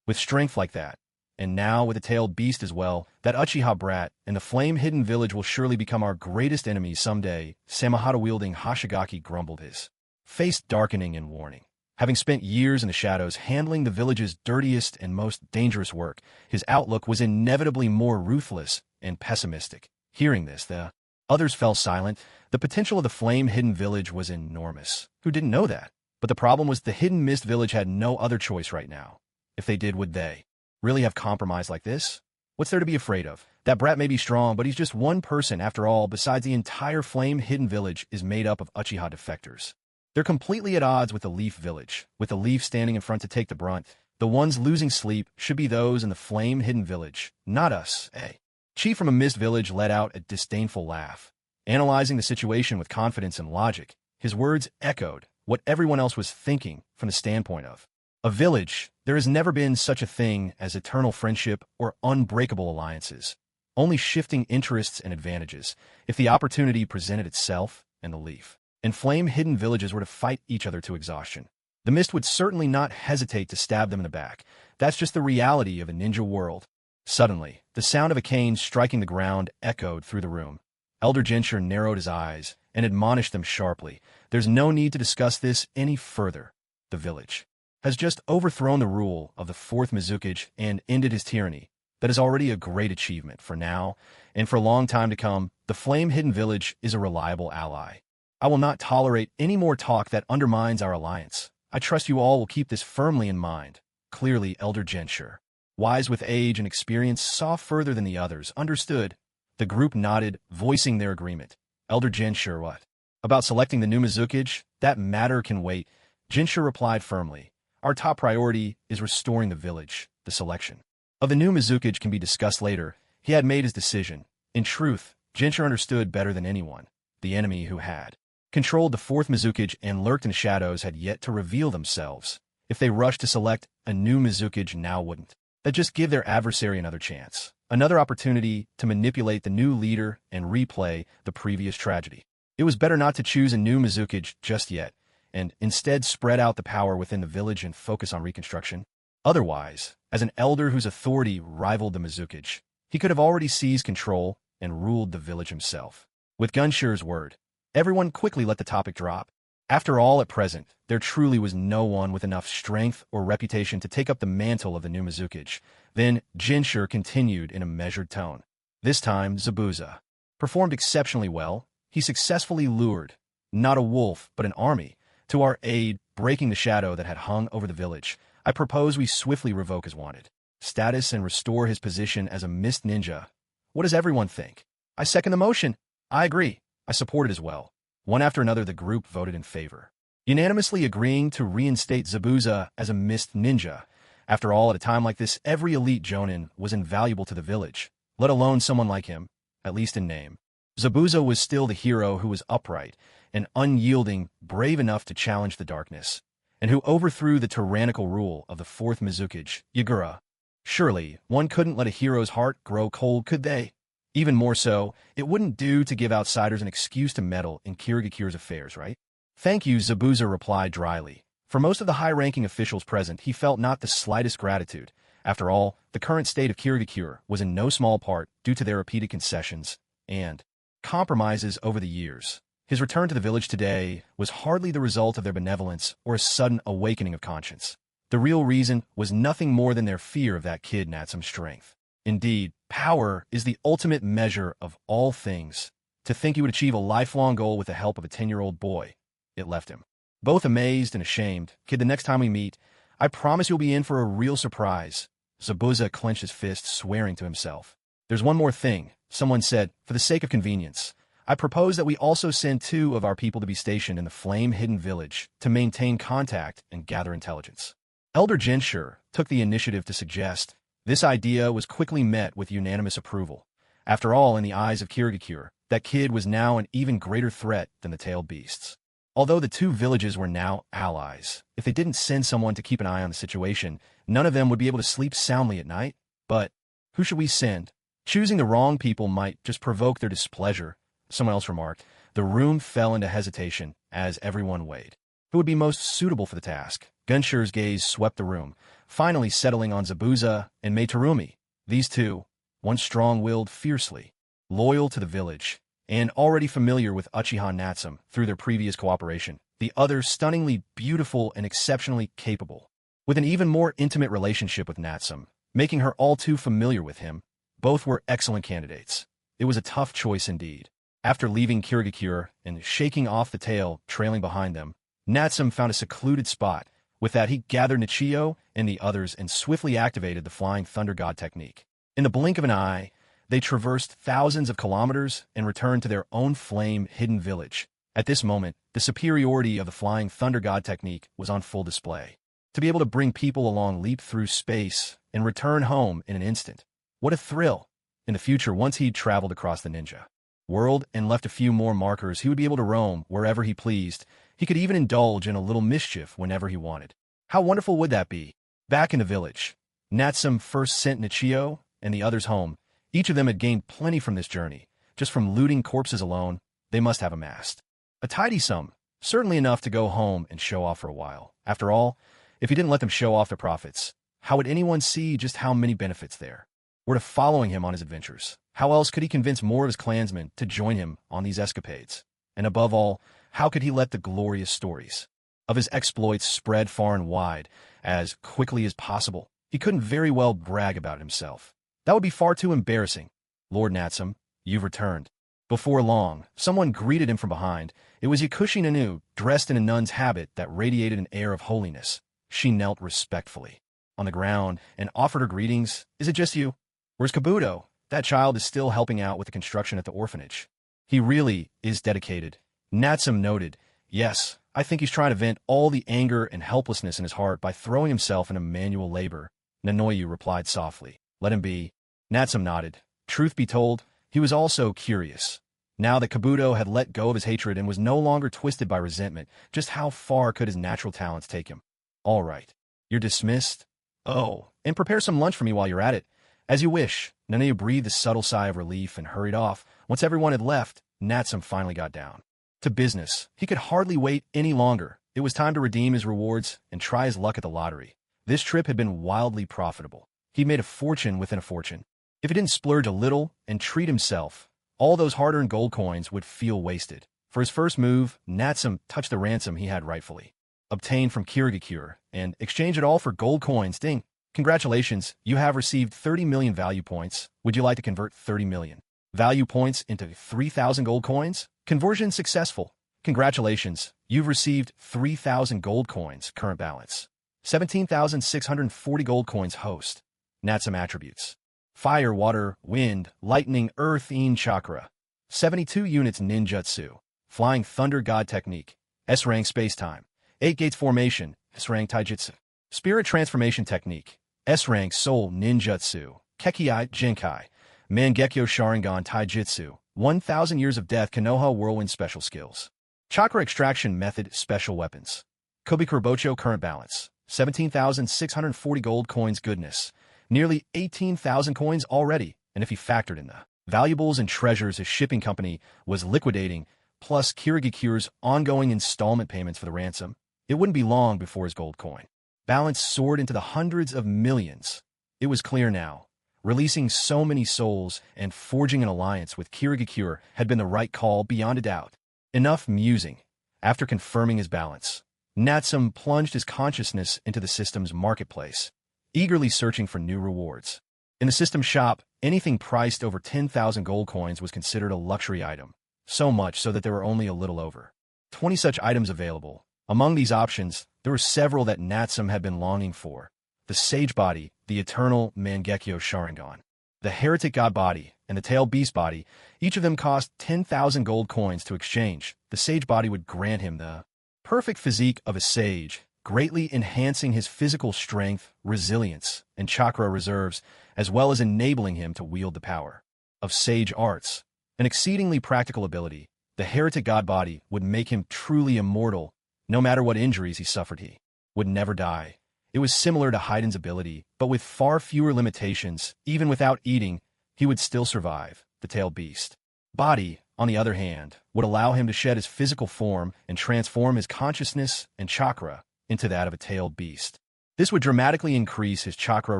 with strength like that. And now with a tailed beast as well, that Uchiha brat and the flame-hidden village will surely become our greatest enemies someday, Samahata-wielding Hashigaki grumbled, his face darkening in warning. Having spent years in the shadows handling the village's dirtiest and most dangerous work, his outlook was inevitably more ruthless and pessimistic. Hearing this, the others fell silent. The potential of the flame-hidden village was enormous. Who didn't know that? But the problem was the Hidden Mist village had no other choice right now. If they did, would they really have compromised like this? What's there to be afraid of? That brat may be strong, but he's just one person after all. Besides, the entire flame-hidden village is made up of Uchiha defectors. They're completely at odds with the Leaf Village, with the Leaf standing in front to take the brunt. The ones losing sleep should be those in the flame-hidden village, not us, eh? Chief from a Mist Village let out a disdainful laugh. Analyzing the situation with confidence and logic, his words echoed what everyone else was thinking from the standpoint of a village. There has never been such a thing as eternal friendship or unbreakable alliances, only shifting interests and advantages if the opportunity presented itself. And the Leaf and flame-hidden villages were to fight each other to exhaustion. The Mist would certainly not hesitate to stab them in the back. That's just the reality of a ninja world. Suddenly, the sound of a cane striking the ground echoed through the room. Elder Genscher narrowed his eyes and admonished them sharply. There's no need to discuss this any further. The village has just overthrown the rule of the fourth Mizukage and ended his tyranny. That is already a great achievement for now, and for a long time to come. The flame-hidden village is a reliable ally. I will not tolerate any more talk that undermines our alliance. I trust you all will keep this firmly in mind. Clearly, Elder Genscher, wise with age and experience, saw further than the others, understood. The group nodded, voicing their agreement. Elder Genscher, what about selecting the new Mizukage? That matter can wait. Genscher replied firmly. Our top priority is restoring the village. The selection of the new Mizukage can be discussed later. He had made his decision. In truth, Genscher understood better than anyone. The enemy who had controlled the fourth Mizukage and lurked in shadows had yet to reveal themselves. If they rushed to select a new Mizukage now, wouldn't that just give their adversary another chance? Another opportunity to manipulate the new leader and replay the previous tragedy. It was better not to choose a new Mizukage just yet, and instead spread out the power within the village and focus on reconstruction. Otherwise, as an elder whose authority rivaled the Mizukage, he could have already seized control and ruled the village himself. With Genscher's word, everyone quickly let the topic drop. After all, at present, there truly was no one with enough strength or reputation to take up the mantle of the new Mizukage. Then Genscher continued in a measured tone. This time, Zabuza performed exceptionally well. He successfully lured, not a wolf, but an army, to our aid, breaking the shadow that had hung over the village. I propose we swiftly revoke his wanted status and restore his position as a mist ninja. What does everyone think? I second the motion. I agree. I support it as well. One after another, the group voted in favor, unanimously agreeing to reinstate Zabuza as a mist ninja. After all, at a time like this, every elite jonin was invaluable to the village, let alone someone like him, at least in name. Zabuza was still the hero who was upright and unyielding, brave enough to challenge the darkness, and who overthrew the tyrannical rule of the fourth Mizukage, Yagura. Surely, one couldn't let a hero's heart grow cold, could they? Even more so, it wouldn't do to give outsiders an excuse to meddle in Kirigakura's affairs, right? Thank you, Zabuza replied dryly. For most of the high-ranking officials present, he felt not the slightest gratitude. After all, the current state of Kirigakura was in no small part due to their repeated concessions and compromises over the years. His return to the village today was hardly the result of their benevolence or a sudden awakening of conscience. The real reason was nothing more than their fear of that kid Natsum's strength. Indeed, power is the ultimate measure of all things. To think he would achieve a lifelong goal with the help of a 10-year-old boy, it left him. Both amazed and ashamed. Kid, the next time we meet, I promise you'll be in for a real surprise. Zabuza clenched his fist, swearing to himself. There's one more thing. Someone said, for the sake of convenience, I propose that we also send 2 of our people to be stationed in the flame-hidden village to maintain contact and gather intelligence. Elder Jinshur took the initiative to suggest. This idea was quickly met with unanimous approval. After all, in the eyes of Kirigakure, that kid was now an even greater threat than the tailed beasts. Although the 2 villages were now allies, if they didn't send someone to keep an eye on the situation, none of them would be able to sleep soundly at night. But who should we send? Choosing the wrong people might just provoke their displeasure, someone else remarked. The room fell into hesitation as everyone weighed. Who would be most suitable for the task? Gunshur's gaze swept the room, finally settling on Zabuza and Meitarumi. These 2, one strong-willed fiercely, loyal to the village, and already familiar with Uchiha Natsum through their previous cooperation. The other stunningly beautiful and exceptionally capable, with an even more intimate relationship with Natsum, making her all too familiar with him. Both were excellent candidates. It was a tough choice indeed. After leaving Kirigakure and shaking off the tail trailing behind them, Natsum found a secluded spot. With that, he gathered Nichio and the others and swiftly activated the Flying Thunder God technique. In the blink of an eye, they traversed thousands of kilometers and returned to their own flame-hidden village. At this moment, the superiority of the Flying Thunder God technique was on full display. To be able to bring people along leap through space and return home in an instant. What a thrill! In the future, once he'd traveled across the ninja world and left a few more markers, he would be able to roam wherever he pleased. He could even indulge in a little mischief whenever he wanted. How wonderful would that be? Back in the village, Natsum first sent Nichio and the others home. Each of them had gained plenty from this journey. Just from looting corpses alone, they must have amassed a tidy sum, certainly enough to go home and show off for a while. After all, if he didn't let them show off their profits, how would anyone see just how many benefits there were to following him on his adventures? How else could he convince more of his clansmen to join him on these escapades? And above all, how could he let the glorious stories of his exploits spread far and wide as quickly as possible? He couldn't very well brag about himself. That would be far too embarrassing. Lord Natsum, you've returned. Before long, someone greeted him from behind. It was Yakushi Nanu, dressed in a nun's habit that radiated an air of holiness. She knelt respectfully on the ground and offered her greetings. Is it just you? Where's Kabuto? That child is still helping out with the construction at the orphanage. He really is dedicated. Natsum noted. Yes, I think he's trying to vent all the anger and helplessness in his heart by throwing himself into manual labor. Nanoyu replied softly. Let him be. Natsum nodded. Truth be told, he was also curious. Now that Kabuto had let go of his hatred and was no longer twisted by resentment, just how far could his natural talents take him? All right. You're dismissed? Oh, and prepare some lunch for me while you're at it. As you wish. Nanayu breathed a subtle sigh of relief and hurried off. Once everyone had left, Natsum finally got down to business. He could hardly wait any longer. It was time to redeem his rewards and try his luck at the lottery. This trip had been wildly profitable. He made a fortune within a fortune. If he didn't splurge a little and treat himself, all those hard-earned gold coins would feel wasted. For his first move, Natsum touched the ransom he had rightfully obtained from Kirigakure and exchanged it all for gold coins. Ding! Congratulations, you have received 30 million value points. Would you like to convert 30 million value points into 3,000 gold coins? Conversion successful. Congratulations, you've received 3,000 gold coins. Current balance 17,640 gold coins. Host Natsum attributes: fire, water, wind, lightning, earth, chakra. 72 units ninjutsu. Flying Thunder God technique. S-rank space-time. 8 gates formation. S-rank taijutsu. Spirit transformation technique. S-rank soul ninjutsu. Kekiai Jinkai. Mangekyo Sharingan taijutsu. 1,000 years of death Konoha whirlwind special skills. Chakra extraction method special weapons. Kobikurbocho current balance 17,640 gold coins. Goodness. Nearly 18,000 coins already, and if he factored in the valuables and treasures his shipping company was liquidating, plus Kirigakure's ongoing installment payments for the ransom, it wouldn't be long before his gold coin balance soared into the hundreds of millions. It was clear now. Releasing so many souls and forging an alliance with Kirigakure had been the right call beyond a doubt. Enough musing. After confirming his balance, Natsum plunged his consciousness into the system's marketplace, eagerly searching for new rewards. In the system shop, anything priced over 10,000 gold coins was considered a luxury item, so much so that there were only a little over 20 such items available. Among these options, there were several that Natsum had been longing for: the Sage Body, the Eternal Mangekyo Sharingan, the Heretic God Body, and the Tail Beast Body. Each of them cost 10,000 gold coins to exchange. The Sage Body would grant him the perfect physique of a sage, greatly enhancing his physical strength, resilience, and chakra reserves, as well as enabling him to wield the power of sage arts. An exceedingly practical ability, the Heretic God Body would make him truly immortal. No matter what injuries he suffered, he would never die. It was similar to Haiden's ability, but with far fewer limitations. Even without eating, he would still survive. The Tail Beast Body, on the other hand, would allow him to shed his physical form and transform his consciousness and chakra into that of a tailed beast. This would dramatically increase his chakra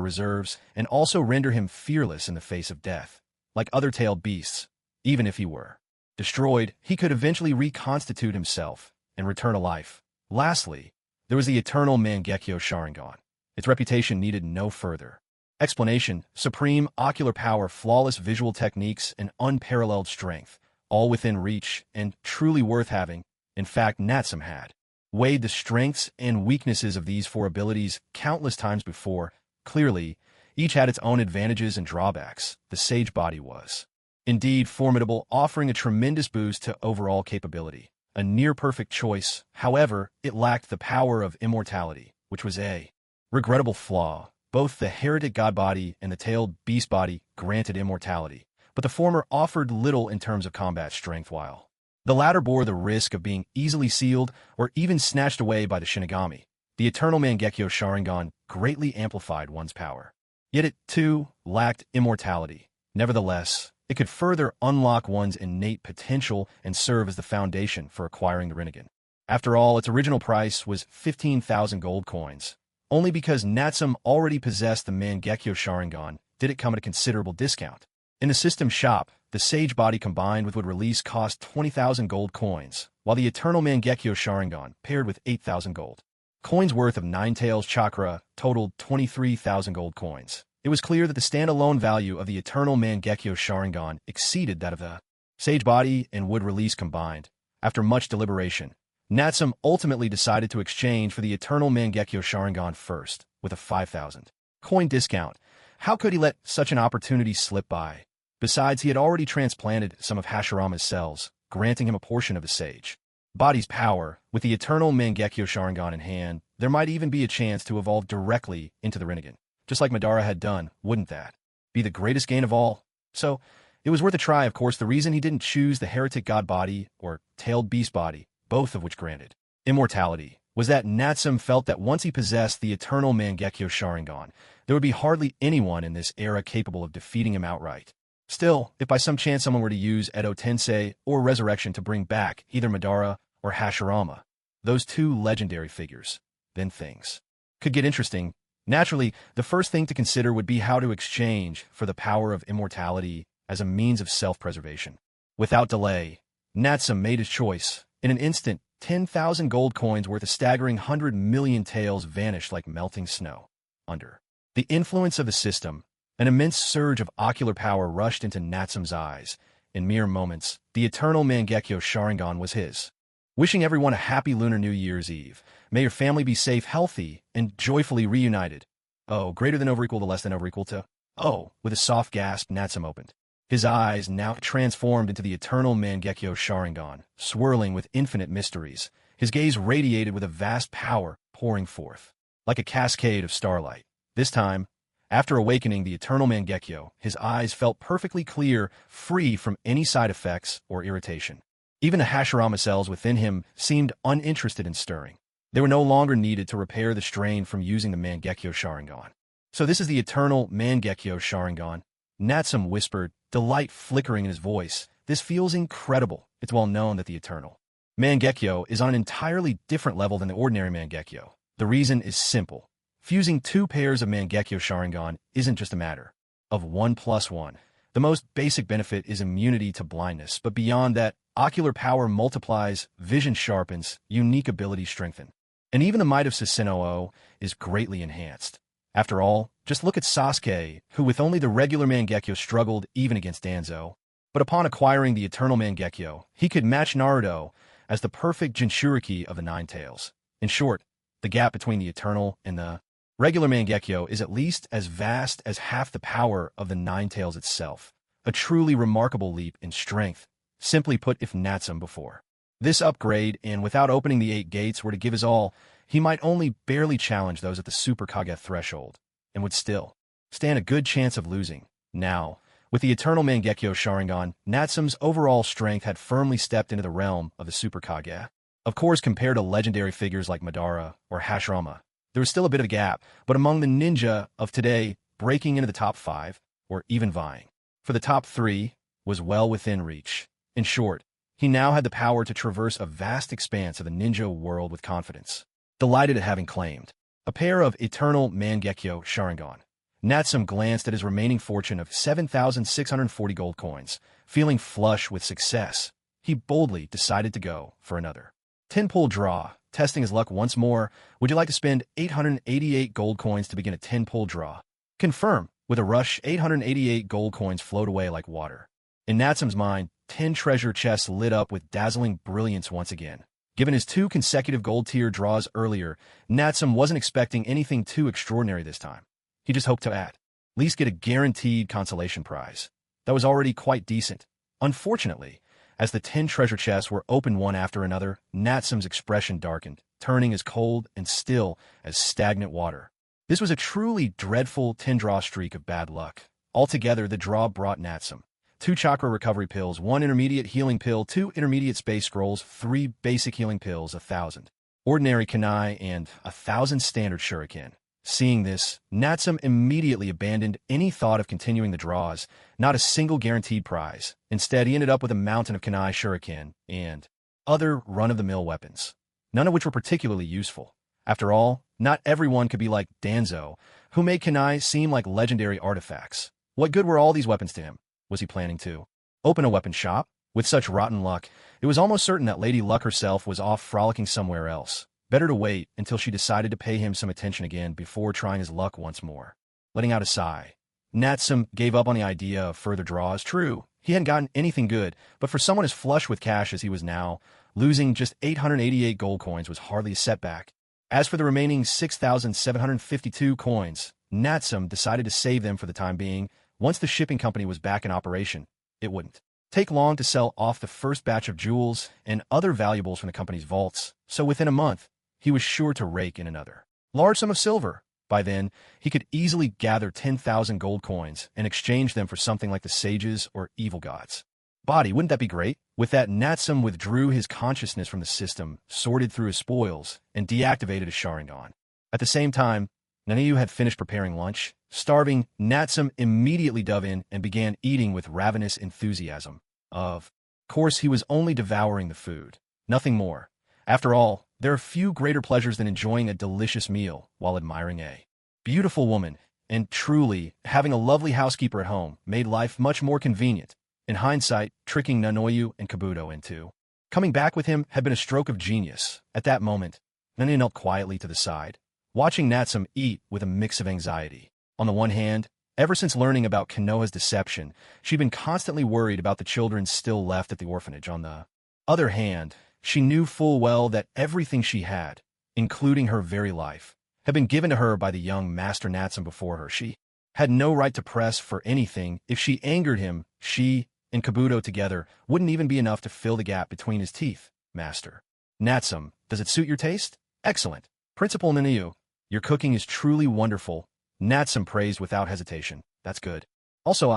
reserves and also render him fearless in the face of death. Like other tailed beasts, even if he were destroyed, he could eventually reconstitute himself and return to life. Lastly, there was the Eternal Mangekyo Sharingan. Its reputation needed no further explanation: supreme ocular power, flawless visual techniques, and unparalleled strength, all within reach and truly worth having. In fact, Natsum had weighed the strengths and weaknesses of these four abilities countless times before. Clearly, each had its own advantages and drawbacks. The Sage Body was indeed formidable, offering a tremendous boost to overall capability. A near-perfect choice. However, it lacked the power of immortality, which was a regrettable flaw. Both the Heretic God Body and the Tailed Beast Body granted immortality, but the former offered little in terms of combat strength, while the latter bore the risk of being easily sealed or even snatched away by the Shinigami. The Eternal Mangekyo Sharingan greatly amplified one's power, yet it, too, lacked immortality. Nevertheless, it could further unlock one's innate potential and serve as the foundation for acquiring the Rinnegan. After all, its original price was 15,000 gold coins. Only because Natsum already possessed the Mangekyo Sharingan did it come at a considerable discount. In the system shop, the Sage Body combined with would release cost 20,000 gold coins, while the Eternal Mangekyo Sharingan, paired with 8,000 gold coins worth of Nine Tails chakra, totaled 23,000 gold coins. It was clear that the standalone value of the Eternal Mangekyo Sharingan exceeded that of the Sage Body and would release combined. After much deliberation, Natsum ultimately decided to exchange for the Eternal Mangekyo Sharingan first, with a 5,000 coin discount. How could he let such an opportunity slip by? Besides, he had already transplanted some of Hashirama's cells, granting him a portion of his Sage Body's power. With the Eternal Mangekyo Sharingan in hand, there might even be a chance to evolve directly into the Rinnegan, just like Madara had done. Wouldn't that be the greatest gain of all? So, it was worth a try. Of course, the reason he didn't choose the Heretic God Body or Tailed Beast Body, both of which granted immortality, was that Natsum felt that once he possessed the Eternal Mangekyo Sharingan, there would be hardly anyone in this era capable of defeating him outright. Still, if by some chance someone were to use Edo Tensei or Resurrection to bring back either Madara or Hashirama, those two legendary figures, then things could get interesting. Naturally, the first thing to consider would be how to exchange for the power of immortality as a means of self-preservation. Without delay, Natsum made his choice. In an instant, 10,000 gold coins worth a staggering 100 million taels vanished like melting snow. Under the influence of the system, an immense surge of ocular power rushed into Natsum's eyes. In mere moments, the Eternal Mangekyo Sharingan was his. Wishing everyone a happy Lunar New Year's Eve. May your family be safe, healthy, and joyfully reunited. Oh, greater than over equal to less than over equal to. Oh, with a soft gasp, Natsum opened his eyes, now transformed into the Eternal Mangekyo Sharingan, swirling with infinite mysteries. His gaze radiated with a vast power pouring forth, like a cascade of starlight. This time, after awakening the Eternal Mangekyo, his eyes felt perfectly clear, free from any side effects or irritation. Even the Hashirama cells within him seemed uninterested in stirring. They were no longer needed to repair the strain from using the Mangekyo Sharingan. So this is the Eternal Mangekyo Sharingan, Natsum whispered, delight flickering in his voice. This feels incredible. It's well known that the Eternal Mangekyo is on an entirely different level than the ordinary Mangekyo. The reason is simple. Fusing two pairs of Mangekyo Sharingan isn't just a matter of 1+1. The most basic benefit is immunity to blindness, but beyond that, ocular power multiplies, vision sharpens, unique abilities strengthen. And even the might of Susanoo is greatly enhanced. After all, just look at Sasuke, who with only the regular Mangekyo struggled even against Danzo. But upon acquiring the Eternal Mangekyo, he could match Naruto as the perfect Jinchuriki of the Nine Tails. In short, the gap between the Eternal and the regular Mangekyo is at least as vast as half the power of the Nine Tails itself. A truly remarkable leap in strength. Simply put, if Natsum before this upgrade, and without opening the 8 gates, were to give his all, he might only barely challenge those at the Super Kage threshold, and would still stand a good chance of losing. Now, with the Eternal Mangekyo Sharingan, Natsum's overall strength had firmly stepped into the realm of the Super Kage. Of course, compared to legendary figures like Madara or Hashirama, there was still a bit of a gap, but among the ninja of today, breaking into the top 5, or even vying for the top 3, was well within reach. In short, he now had the power to traverse a vast expanse of the ninja world with confidence. Delighted at having claimed a pair of Eternal Mangekyo Sharingan, Natsum glanced at his remaining fortune of 7,640 gold coins. Feeling flush with success, he boldly decided to go for another 10-pull draw. Testing his luck once more, would you like to spend 888 gold coins to begin a 10-pull draw? Confirm. With a rush, 888 gold coins flowed away like water. In Natsum's mind, 10 treasure chests lit up with dazzling brilliance once again. Given his 2 consecutive gold tier draws earlier, Natsum wasn't expecting anything too extraordinary this time. He just hoped to at least get a guaranteed consolation prize. That was already quite decent. Unfortunately, as the 10 treasure chests were opened one after another, Natsum's expression darkened, turning as cold and still as stagnant water. This was a truly dreadful 10-draw streak of bad luck. Altogether, the draw brought Natsum 2 chakra recovery pills, 1 intermediate healing pill, 2 intermediate space scrolls, 3 basic healing pills, 1,000 ordinary kunai, and 1,000 standard shuriken. Seeing this, Natsum immediately abandoned any thought of continuing the draws, not a single guaranteed prize. Instead, he ended up with a mountain of kunai shuriken and other run-of-the-mill weapons, none of which were particularly useful. After all, not everyone could be like Danzo, who made kunai seem like legendary artifacts. What good were all these weapons to him? Was he planning to open a weapon shop? With such rotten luck, it was almost certain that Lady Luck herself was off frolicking somewhere else. Better to wait until she decided to pay him some attention again before trying his luck once more. Letting out a sigh, Natsum gave up on the idea of further draws. True, he hadn't gotten anything good, but for someone as flush with cash as he was now, losing just 888 gold coins was hardly a setback. As for the remaining 6,752 coins, Natsum decided to save them for the time being. Once the shipping company was back in operation, it wouldn't take long to sell off the first batch of jewels and other valuables from the company's vaults, so within a month, he was sure to rake in another large sum of silver. By then, he could easily gather 10,000 gold coins and exchange them for something like the sages or evil gods. Body, wouldn't that be great? With that, Natsum withdrew his consciousness from the system, sorted through his spoils, and deactivated his Sharingan. At the same time, Nanayu had finished preparing lunch. Starving, Natsum immediately dove in and began eating with ravenous enthusiasm. Of course, he was only devouring the food, nothing more. After all, there are few greater pleasures than enjoying a delicious meal while admiring a beautiful woman, and truly, having a lovely housekeeper at home made life much more convenient. In hindsight, tricking Nanoyu and Kabuto into coming back with him had been a stroke of genius. At that moment, Nanayu knelt quietly to the side, watching Natsum eat with a mix of anxiety. On the one hand, ever since learning about Konoha's deception, she'd been constantly worried about the children still left at the orphanage. On the other hand, she knew full well that everything she had, including her very life, had been given to her by the young Master Natsum before her. She had no right to press for anything. If she angered him, she and Kabuto together wouldn't even be enough to fill the gap between his teeth. Master Natsum, does it suit your taste? Excellent. Principal Nanayu, your cooking is truly wonderful. Natsum praised without hesitation. That's good. Also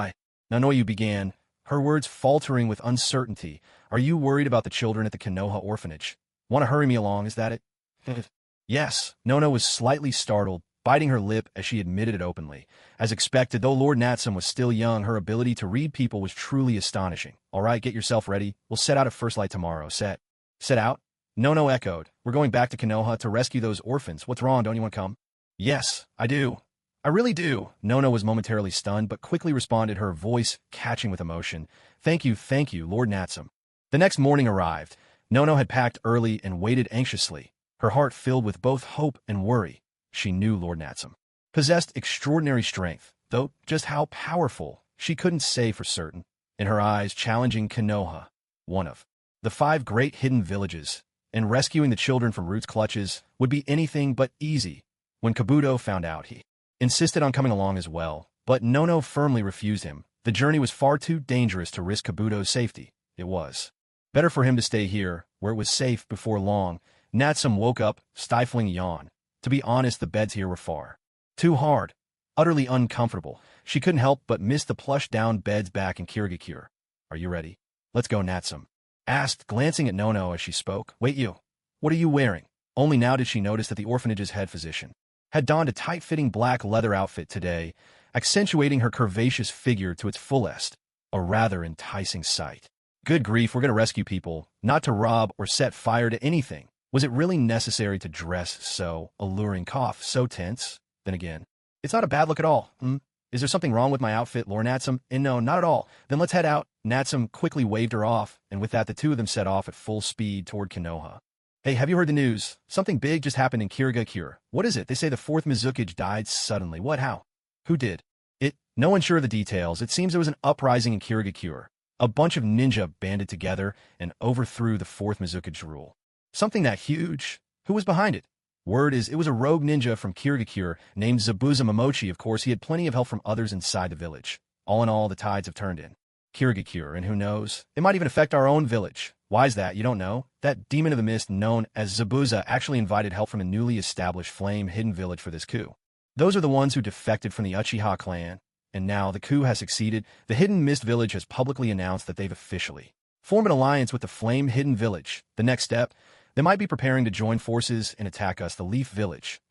Nanoyu began, her words faltering with uncertainty. Are you worried about the children at the Konoha orphanage? Want to hurry me along, is that it? Yes. Nono was slightly startled, biting her lip as she admitted it openly. As expected, though Lord Natsum was still young, her ability to read people was truly astonishing. All right, get yourself ready. We'll set out at first light tomorrow. Set out? Nono echoed. We're going back to Konoha to rescue those orphans. What's wrong? Don't you want to come? Yes, I do. I really do. Nono was momentarily stunned, but quickly responded, her voice catching with emotion. Thank you, Lord Natsum. The next morning arrived. Nono had packed early and waited anxiously, her heart filled with both hope and worry. She knew Lord Natsum possessed extraordinary strength, though just how powerful she couldn't say for certain. In her eyes, challenging Konoha, one of the 5 great hidden villages, and rescuing the children from Root's clutches would be anything but easy. When Kabuto found out, he insisted on coming along as well, but Nono firmly refused him. The journey was far too dangerous to risk Kabuto's safety. It was better for him to stay here, where it was safe. Before long, Natsum woke up, stifling a yawn. To be honest, the beds here were far too hard, utterly uncomfortable. She couldn't help but miss the plush-down beds back in Kirigakure. "Are you ready? Let's go," Natsum asked, glancing at Nono as she spoke. "Wait, you. What are you wearing?" Only now did she notice that the orphanage's head physician had donned a tight-fitting black leather outfit today, accentuating her curvaceous figure to its fullest. A rather enticing sight. Good grief, we're going to rescue people, not to rob or set fire to anything. Was it really necessary to dress so alluring? Cough, so tense? Then again, it's not a bad look at all. Is there something wrong with my outfit, Lord Natsum? And no, not at all. Then let's head out. Natsum quickly waved her off, and with that the two of them set off at full speed toward Konoha. "Hey, have you heard the news? Something big just happened in Kirigakure." "What is it?" "They say the 4th Mizukage died suddenly." "What? How? Who did it?" "No one's sure of the details. It seems there was an uprising in Kirigakure. A bunch of ninja banded together and overthrew the 4th Mizukage rule." "Something that huge? Who was behind it?" "Word is it was a rogue ninja from Kirigakure named Zabuza Momochi. Of course, he had plenty of help from others inside the village. All in all, the tides have turned in Kirigakure, and who knows? It might even affect our own village." "Why's that? You don't know?" "That demon of the mist known as Zabuza actually invited help from a newly established flame hidden village for this coup. Those are the ones who defected from the Uchiha clan, and now the coup has succeeded. The hidden mist village has publicly announced that they've officially formed an alliance with the flame hidden village. The next step, they might be preparing to join forces and attack us, the Leaf Village."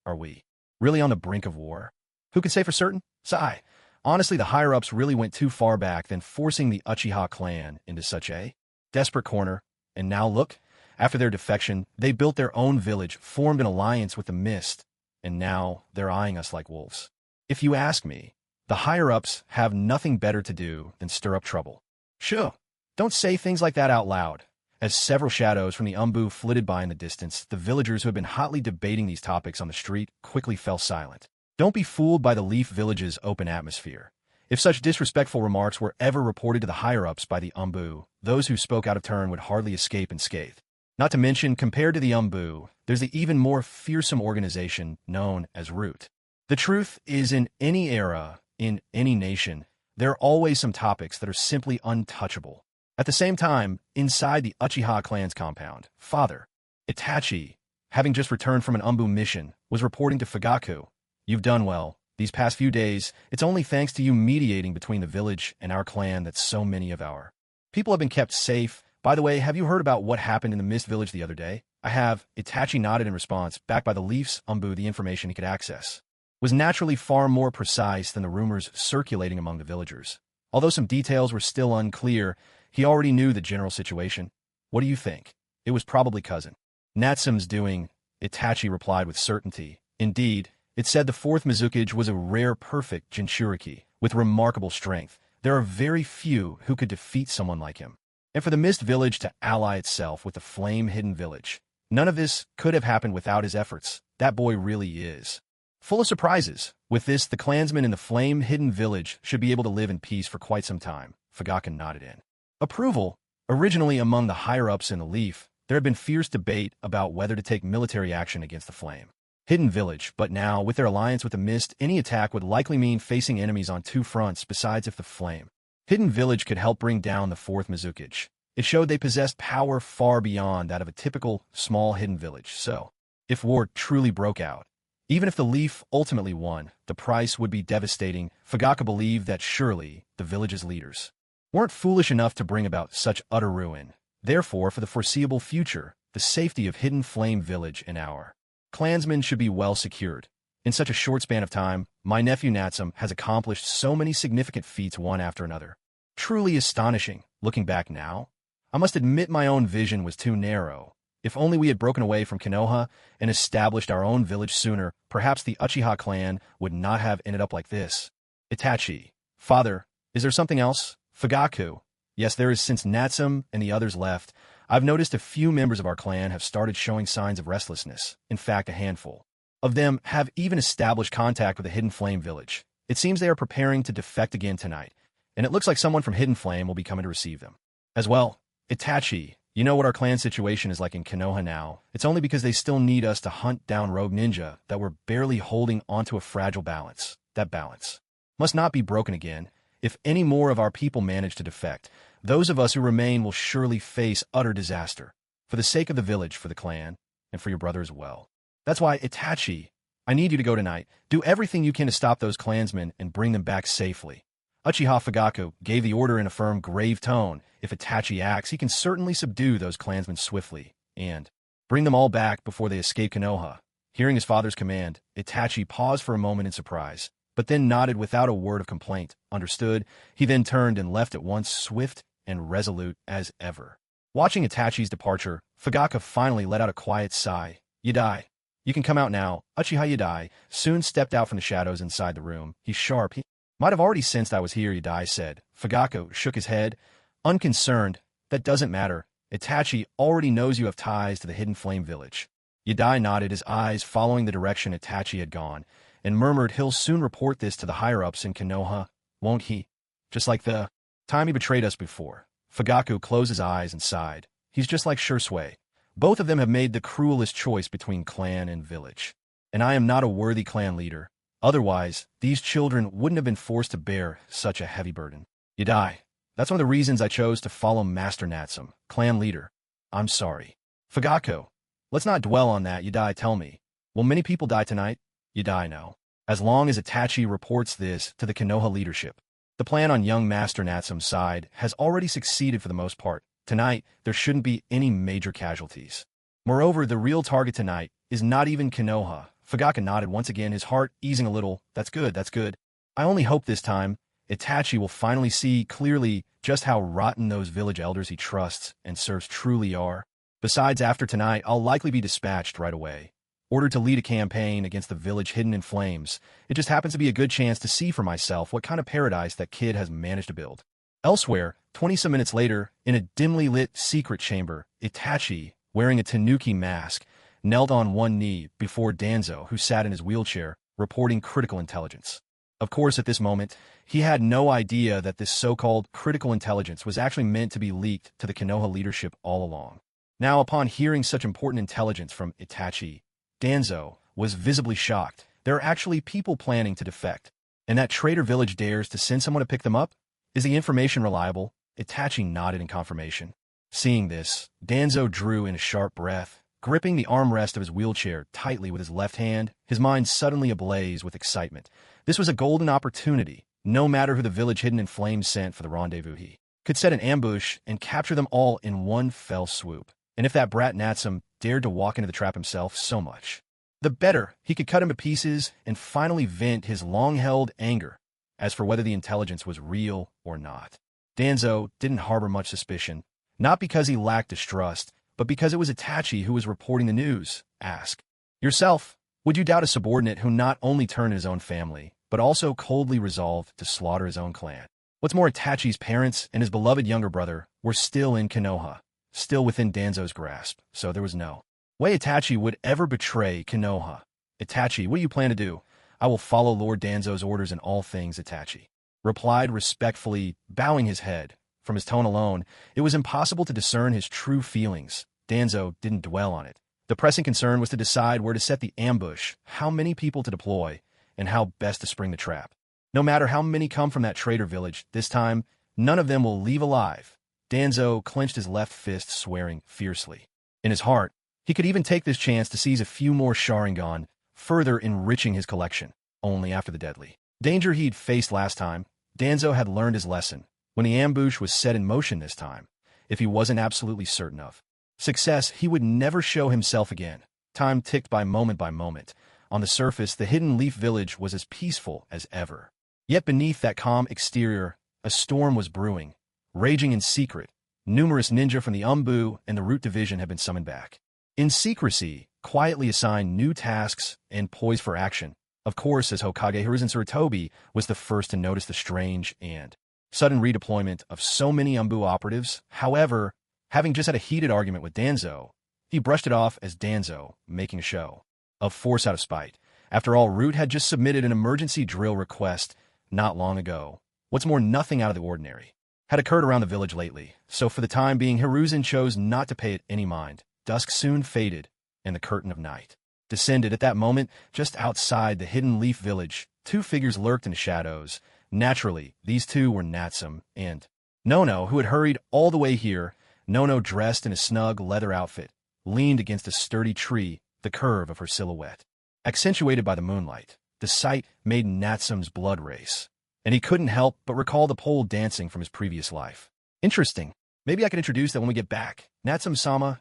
Are we really on the brink of war? Who can say for certain? Sigh. Honestly, the higher-ups really went too far back than forcing the Uchiha clan into such a desperate corner. And now look, after their defection, they built their own village, formed an alliance with the Mist, and now they're eyeing us like wolves. If you ask me, the higher-ups have nothing better to do than stir up trouble. Sure, don't say things like that out loud. As several shadows from the Umbu flitted by in the distance, the villagers who had been hotly debating these topics on the street quickly fell silent. Don't be fooled by the Leaf Village's open atmosphere. If such disrespectful remarks were ever reported to the higher-ups by the Umbu, those who spoke out of turn would hardly escape unscathed. Not to mention, compared to the Umbu, there's the even more fearsome organization known as Root. The truth is, in any era, in any nation, there are always some topics that are simply untouchable. At the same time, inside the Uchiha clan's compound, Father Itachi, having just returned from an Umbu mission, was reporting to Fugaku, "You've done well. These past few days, it's only thanks to you mediating between the village and our clan that so many of our people have been kept safe. By the way, have you heard about what happened in the Mist Village the other day?" "I have." Itachi nodded in response, backed by the Leaf's Umbu. The information he could access was naturally far more precise than the rumors circulating among the villagers. Although some details were still unclear, he already knew the general situation. "What do you think?" "It was probably cousin Natsum's doing," Itachi replied with certainty. "Indeed, it said the 4th Mizukage was a rare perfect Jinchuriki with remarkable strength. There are very few who could defeat someone like him. And for the Mist Village to ally itself with the Flame Hidden Village, none of this could have happened without his efforts. That boy really is full of surprises. With this, the clansmen in the Flame Hidden Village should be able to live in peace for quite some time." Fugaku nodded in approval. Originally among the higher-ups in the Leaf, there had been fierce debate about whether to take military action against the Flame Hidden Village, but now, with their alliance with the Mist, any attack would likely mean facing enemies on 2 fronts. Besides, if the Flame Hidden Village could help bring down the 4th Mizukage, it showed they possessed power far beyond that of a typical small hidden village. So, if war truly broke out, even if the Leaf ultimately won, the price would be devastating. Fugaku believed that surely the village's leaders weren't foolish enough to bring about such utter ruin. Therefore, for the foreseeable future, the safety of Hidden Flame Village and our clansmen should be well secured. In such a short span of time, my nephew Natsum has accomplished so many significant feats one after another. Truly astonishing. Looking back now, I must admit my own vision was too narrow. If only we had broken away from Konoha and established our own village sooner, perhaps the Uchiha clan would not have ended up like this. Itachi. "Father, is there something else?" Fugaku. "Yes, there is. Since Natsum and the others left, I've noticed a few members of our clan have started showing signs of restlessness. In fact, a handful of them have even established contact with the Hidden Flame village. It seems they are preparing to defect again tonight, and it looks like someone from Hidden Flame will be coming to receive them. As well, Itachi, you know what our clan situation is like in Konoha now. It's only because they still need us to hunt down rogue ninja that we're barely holding onto a fragile balance. That balance must not be broken again. If any more of our people manage to defect, those of us who remain will surely face utter disaster. For the sake of the village, for the clan, and for your brother as well. That's why, Itachi, I need you to go tonight. Do everything you can to stop those clansmen and bring them back safely. Uchiha Fugaku gave the order in a firm, grave tone. If Itachi acts, he can certainly subdue those clansmen swiftly and bring them all back before they escape Konoha. Hearing his father's command, Itachi paused for a moment in surprise, but then nodded without a word of complaint. Understood. He then turned and left at once, swift and resolute as ever. Watching Itachi's departure, Fugaku finally let out a quiet sigh. Yadai, you can come out now. Uchiha Yadai soon stepped out from the shadows inside the room. He's sharp. He might have already sensed I was here, Yadai said. Fugaku shook his head, unconcerned. That doesn't matter. Itachi already knows you have ties to the Hidden Flame village. Yadai nodded, his eyes following the direction Itachi had gone, and murmured, he'll soon report this to the higher-ups in Konoha, won't he? Just like the time he betrayed us before. Fugaku closed his eyes and sighed. He's just like Shursui. Both of them have made the cruelest choice between clan and village. And I am not a worthy clan leader. Otherwise, these children wouldn't have been forced to bear such a heavy burden. Yadai, that's one of the reasons I chose to follow Master Natsum, clan leader. I'm sorry. Fugaku, let's not dwell on that. Yadai, tell me, will many people die tonight? Yadai, no. As long as Itachi reports this to the Konoha leadership. The plan on young Master Natsum's side has already succeeded for the most part. Tonight, there shouldn't be any major casualties. Moreover, the real target tonight is not even Konoha. Fugaku nodded once again, his heart easing a little. That's good, that's good. I only hope this time, Itachi will finally see clearly just how rotten those village elders he trusts and serves truly are. Besides, after tonight, I'll likely be dispatched right away, ordered to lead a campaign against the village hidden in flames. It just happens to be a good chance to see for myself what kind of paradise that kid has managed to build. Elsewhere, 20-some minutes later, in a dimly lit secret chamber, Itachi, wearing a tanuki mask, knelt on one knee before Danzo, who sat in his wheelchair, reporting critical intelligence. Of course, at this moment, he had no idea that this so-called critical intelligence was actually meant to be leaked to the Konoha leadership all along. Now, upon hearing such important intelligence from Itachi, Danzo was visibly shocked. There are actually people planning to defect, and that traitor village dares to send someone to pick them up? Is the information reliable? Itachi nodded in confirmation. Seeing this, Danzo drew in a sharp breath, gripping the armrest of his wheelchair tightly with his left hand, his mind suddenly ablaze with excitement. This was a golden opportunity. No matter who the village hidden in flames sent for the rendezvous, he could set an ambush and capture them all in one fell swoop. And if that brat Natsum dared to walk into the trap himself, so much the better. He could cut him to pieces and finally vent his long-held anger. As for whether the intelligence was real or not, Danzo didn't harbor much suspicion, not because he lacked distrust, but because it was Itachi who was reporting the news. Ask yourself, would you doubt a subordinate who not only turned his own family, but also coldly resolved to slaughter his own clan? What's more, Itachi's parents and his beloved younger brother were still in Konoha, still within Danzo's grasp, so there was no way Itachi would ever betray Konoha. Itachi, what do you plan to do? I will follow Lord Danzo's orders in all things, Itachi replied respectfully, bowing his head. From his tone alone, it was impossible to discern his true feelings. Danzo didn't dwell on it. The pressing concern was to decide where to set the ambush, how many people to deploy, and how best to spring the trap. No matter how many come from that traitor village, this time, none of them will leave alive. Danzo clenched his left fist, swearing fiercely. In his heart, he could even take this chance to seize a few more Sharingan, further enriching his collection. Only after the deadly danger he'd faced last time, Danzo had learned his lesson. When the ambush was set in motion this time, if he wasn't absolutely certain of success, he would never show himself again. Time ticked by moment by moment. On the surface, the Hidden Leaf Village was as peaceful as ever. Yet beneath that calm exterior, a storm was brewing, raging in secret. Numerous ninja from the Umbu and the Root Division had been summoned back. In secrecy, quietly assigned new tasks and poised for action. Of course, as Hokage Hiruzen Sarutobi was the first to notice the strange and sudden redeployment of so many Umbu operatives. However, Having just had a heated argument with Danzo, he brushed it off as Danzo making a show of force out of spite. After all, Root had just submitted an emergency drill request not long ago. What's more, nothing out of the ordinary had occurred around the village lately, so for the time being, Hiruzen chose not to pay it any mind. Dusk soon faded, and the curtain of night descended. At that moment, just outside the Hidden Leaf Village, two figures lurked in the shadows. Naturally, these two were Natsum and Nono, who had hurried all the way here. Nono, dressed in a snug leather outfit, leaned against a sturdy tree, the curve of her silhouette accentuated by the moonlight. The sight made Natsum's blood race, and he couldn't help but recall the pole dancing from his previous life. Interesting. Maybe I can introduce that when we get back. Natsum-sama,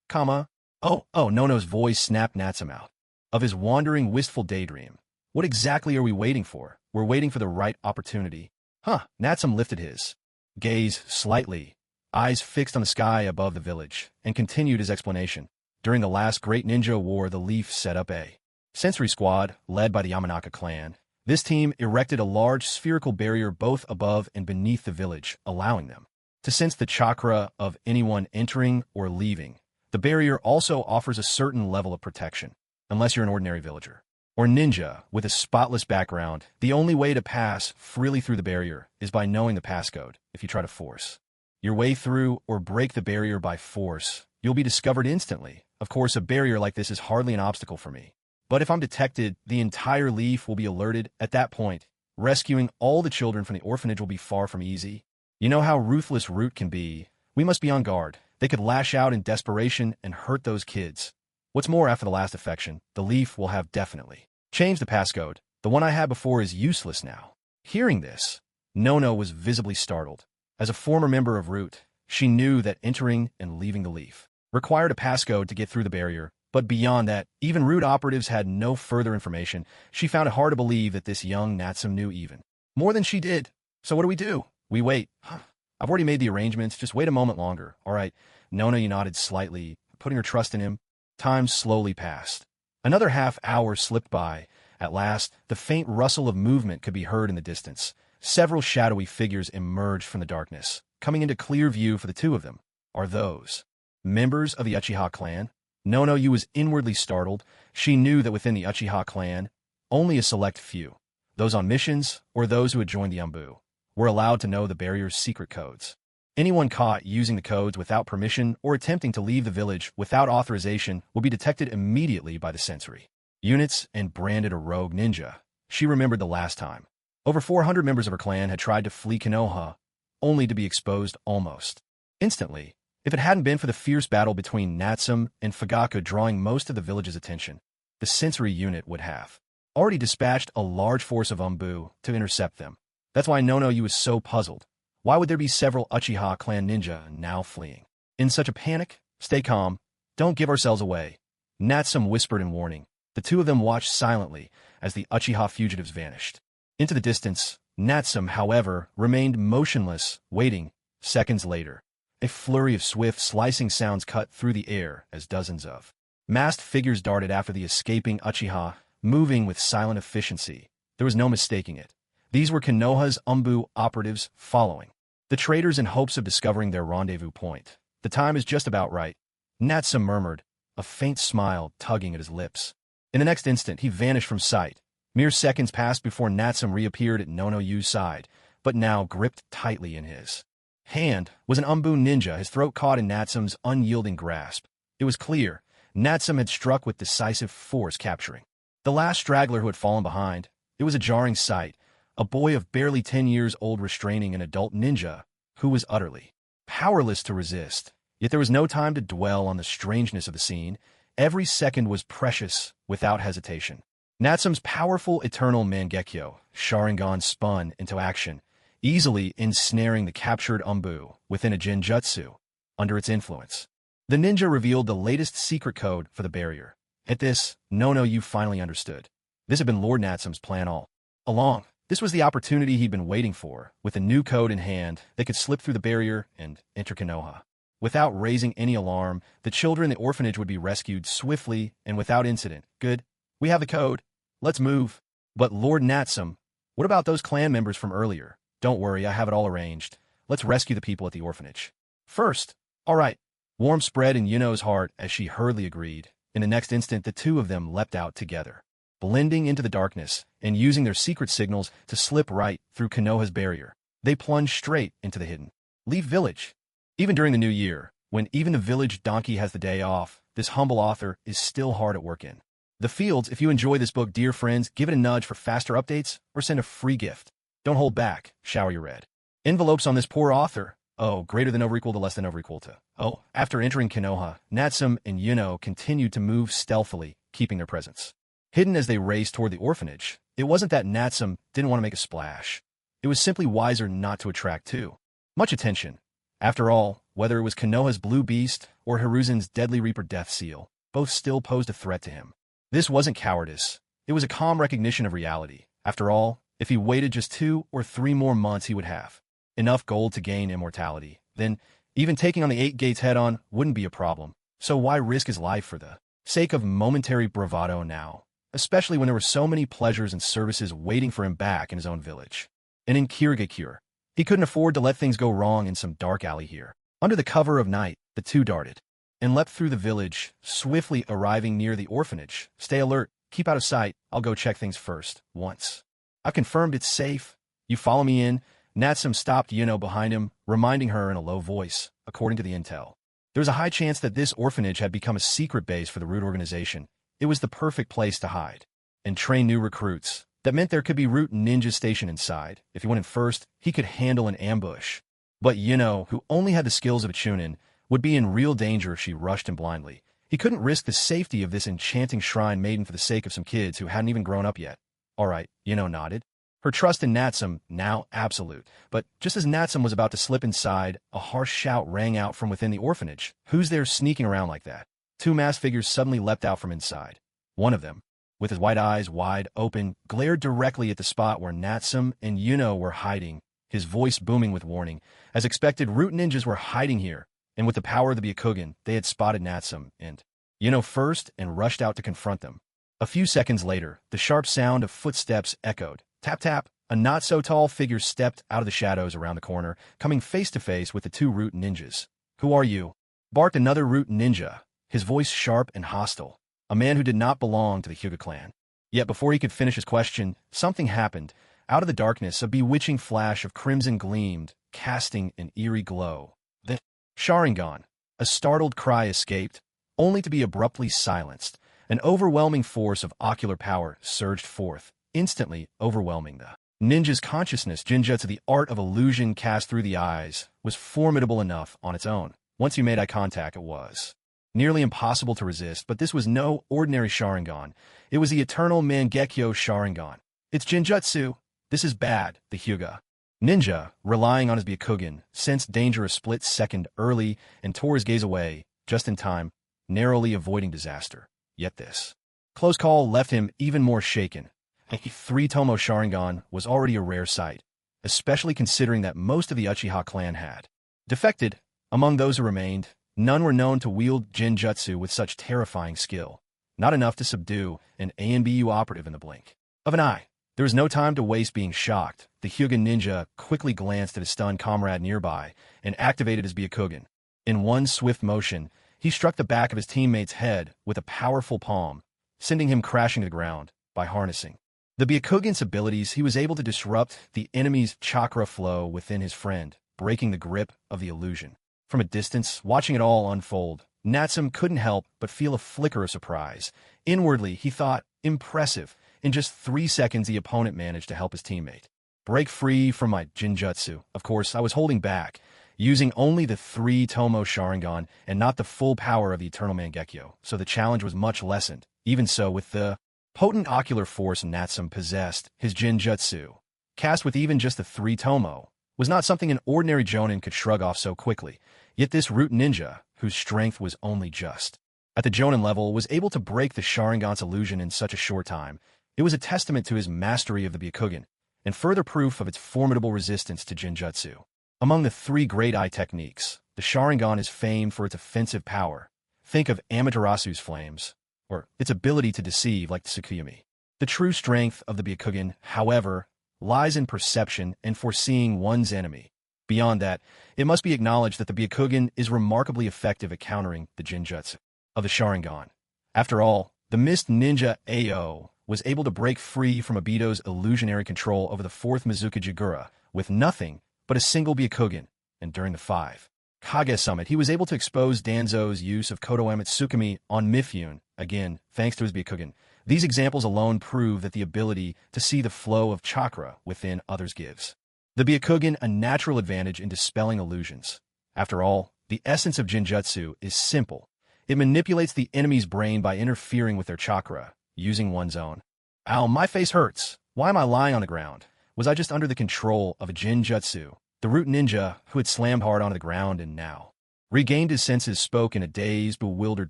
comma. Oh, Nono's voice snapped Natsum out of his wandering, wistful daydream. What exactly are we waiting for? We're waiting for the right opportunity. Huh, Natsum lifted his gaze slightly, eyes fixed on the sky above the village, and continued his explanation. During the last great ninja war, the Leaf set up a sensory squad led by the Yamanaka clan. This team erected a large spherical barrier both above and beneath the village, allowing them to sense the chakra of anyone entering or leaving. The barrier also offers a certain level of protection, unless you're an ordinary villager or ninja with a spotless background. The only way to pass freely through the barrier is by knowing the passcode. If you try to force your way through or break the barrier by force, you'll be discovered instantly. Of course, a barrier like this is hardly an obstacle for me. But if I'm detected, the entire Leaf will be alerted. At that point, rescuing all the children from the orphanage will be far from easy. You know how ruthless Root can be. We must be on guard. They could lash out in desperation and hurt those kids. What's more, after the last affection, the Leaf will have definitely changed the passcode. The one I had before is useless now. Hearing this, Nono was visibly startled. As a former member of Root, she knew that entering and leaving the Leaf required a passcode to get through the barrier, but beyond that, even Root operatives had no further information. She found it hard to believe that this young Natsum knew even more than she did. So what do? We wait. I've already made the arrangements, just wait a moment longer. All right. Nono nodded slightly, putting her trust in him. Time slowly passed. Another half hour slipped by. At last, the faint rustle of movement could be heard in the distance. Several shadowy figures emerged from the darkness, coming into clear view for the two of them. Are those members of the Uchiha clan? Nono was inwardly startled. She knew that within the Uchiha clan, only a select few, those on missions or those who had joined the Umbu, were allowed to know the barrier's secret codes. Anyone caught using the codes without permission or attempting to leave the village without authorization would be detected immediately by the sensory units and branded a rogue ninja. She remembered the last time. Over 400 members of her clan had tried to flee Konoha, only to be exposed almost instantly. If it hadn't been for the fierce battle between Natsum and Fugaku drawing most of the village's attention, the sensory unit would have already dispatched a large force of Umbu to intercept them. That's why Nono was so puzzled. Why would there be several Uchiha clan ninja now fleeing? In such a panic? Stay calm. Don't give ourselves away. Natsum whispered in warning. The two of them watched silently as the Uchiha fugitives vanished into the distance. Natsum, however, remained motionless, waiting. Seconds later, a flurry of swift, slicing sounds cut through the air as dozens of masked figures darted after the escaping Uchiha, moving with silent efficiency. There was no mistaking it. These were Konoha's Umbu operatives following the traitors in hopes of discovering their rendezvous point. The time is just about right, Natsum murmured, a faint smile tugging at his lips. In the next instant, he vanished from sight. Mere seconds passed before Natsum reappeared at Nono's side, but now gripped tightly in his hand was an Umbu ninja, his throat caught in Natsum's unyielding grasp. It was clear Natsum had struck with decisive force, capturing the last straggler who had fallen behind. It was a jarring sight, a boy of barely 10 years old restraining an adult ninja who was utterly powerless to resist. Yet there was no time to dwell on the strangeness of the scene. Every second was precious without hesitation. Natsum's powerful eternal Mangekyo, Sharingan, spun into action, easily ensnaring the captured Umbu within a genjutsu under its influence. The ninja revealed the latest secret code for the barrier. At this, Nono finally understood. This had been Lord Natsum's plan all along. This was the opportunity he'd been waiting for. With a new code in hand, they could slip through the barrier and enter Konoha. Without raising any alarm, the children in the orphanage would be rescued swiftly and without incident. Good. We have the code. Let's move. But Lord Natsum, what about those clan members from earlier? Don't worry, I have it all arranged. Let's rescue the people at the orphanage First, all right. Warm spread in Yuno's heart as she hurriedly agreed. In the next instant, the two of them leapt out together, blending into the darkness and using their secret signals to slip right through Konoha's barrier. They plunged straight into the hidden Leaf Village. Even during the new year, when even the village donkey has the day off, this humble author is still hard at work in the fields. If you enjoy this book, dear friends, give it a nudge for faster updates or send a free gift. Don't hold back. Shower your red envelopes on this poor author. Oh, greater than over equal to less than over equal to. Oh, after entering Konoha, Natsume and Yuno continued to move stealthily, keeping their presence hidden as they raced toward the orphanage. It wasn't that Natsume didn't want to make a splash. It was simply wiser not to attract too much attention. After all, whether it was Konoha's blue beast or Hiruzen's deadly reaper death seal, both still posed a threat to him. This wasn't cowardice. It was a calm recognition of reality. After all, if he waited just 2 or 3 more months, he would have enough gold to gain immortality. Then, even taking on the 8 gates head-on wouldn't be a problem. So why risk his life for the sake of momentary bravado now? Especially when there were so many pleasures and services waiting for him back in his own village. And in Kirigakure, he couldn't afford to let things go wrong in some dark alley here. Under the cover of night, the two darted and leapt through the village, swiftly arriving near the orphanage. Stay alert, keep out of sight, I'll go check things first. Once I've confirmed it's safe, you follow me in. Natsume stopped Yuno behind him, reminding her in a low voice, according to the intel. There was a high chance that this orphanage had become a secret base for the Root organization. It was the perfect place to hide and train new recruits. That meant there could be Root ninjas stationed inside. If he went in first, he could handle an ambush. But Yuno, who only had the skills of a chunin, would be in real danger if she rushed him blindly. He couldn't risk the safety of this enchanting shrine maiden for the sake of some kids who hadn't even grown up yet. All right, Yuno nodded. Her trust in Natsume now absolute. But just as Natsume was about to slip inside, a harsh shout rang out from within the orphanage. Who's there sneaking around like that? 2 masked figures suddenly leapt out from inside. One of them, with his white eyes wide open, glared directly at the spot where Natsume and Yuno were hiding, his voice booming with warning. As expected, Root ninjas were hiding here, and with the power of the Byakugan, they had spotted Natsume and Yuno first and rushed out to confront them. A few seconds later, the sharp sound of footsteps echoed. Tap tap, a not-so-tall figure stepped out of the shadows around the corner, coming face-to-face with the 2 Root ninjas. Who are you? Barked another Root ninja, his voice sharp and hostile. A man who did not belong to the Hyuga clan. Yet before he could finish his question, something happened. Out of the darkness, a bewitching flash of crimson gleamed, casting an eerie glow. The Sharingan. A startled cry escaped, only to be abruptly silenced. An overwhelming force of ocular power surged forth, instantly overwhelming the ninja's consciousness. Jinjutsu, the art of illusion cast through the eyes, was formidable enough on its own. Once you made eye contact, it was nearly impossible to resist, but this was no ordinary Sharingan. It was the eternal Mangekyo Sharingan. It's Jinjutsu. This is bad, the Hyuga ninja, relying on his Byakugan, sensed danger a split second early and tore his gaze away, just in time, narrowly avoiding disaster. Yet this close call left him even more shaken. A 3-tomo Sharingan was already a rare sight, especially considering that most of the Uchiha clan had defected. Among those who remained, none were known to wield Jinjutsu with such terrifying skill, not enough to subdue an ANBU operative in the blink of an eye. There was no time to waste being shocked. The Hyuga ninja quickly glanced at his stunned comrade nearby and activated his Byakugan. In one swift motion, he struck the back of his teammate's head with a powerful palm, sending him crashing to the ground. By harnessing the Byakugan's abilities, he was able to disrupt the enemy's chakra flow within his friend, breaking the grip of the illusion. From a distance, watching it all unfold, Natsume couldn't help but feel a flicker of surprise. Inwardly, he thought, impressive. In just 3 seconds, the opponent managed to help his teammate break free from my Jinjutsu. Of course, I was holding back, using only the 3-tomo Sharingan and not the full power of the Eternal Mangekyo, so the challenge was much lessened. Even so, with the potent ocular force Natsume possessed, his Jinjutsu, cast with even just the 3-tomo, was not something an ordinary jonin could shrug off so quickly. Yet this Root ninja, whose strength was only just at the jonin level, was able to break the Sharingan's illusion in such a short time. It was a testament to his mastery of the Byakugan, and further proof of its formidable resistance to Jinjutsu. Among the 3 great eye techniques, the Sharingan is famed for its offensive power. Think of Amaterasu's flames, or its ability to deceive like the Tsukuyomi. The true strength of the Byakugan, however, lies in perception and foreseeing one's enemy. Beyond that, it must be acknowledged that the Byakugan is remarkably effective at countering the Jinjutsu of the Sharingan. After all, the Mist Ninja AO was able to break free from Obito's illusionary control over the fourth Mizuka Jigura with nothing but a single Byakugan, and during the 5 Kage Summit, he was able to expose Danzo's use of Kodoe Tsukumi on Mifune, again, thanks to his Byakugan. These examples alone prove that the ability to see the flow of chakra within others gives the Byakugan a natural advantage in dispelling illusions. After all, the essence of Jinjutsu is simple. It manipulates the enemy's brain by interfering with their chakra, using one's own. Ow, my face hurts. Why am I lying on the ground? Was I just under the control of a Jinjutsu? The root ninja, who had slammed hard onto the ground and now regained his senses, spoke in a dazed, bewildered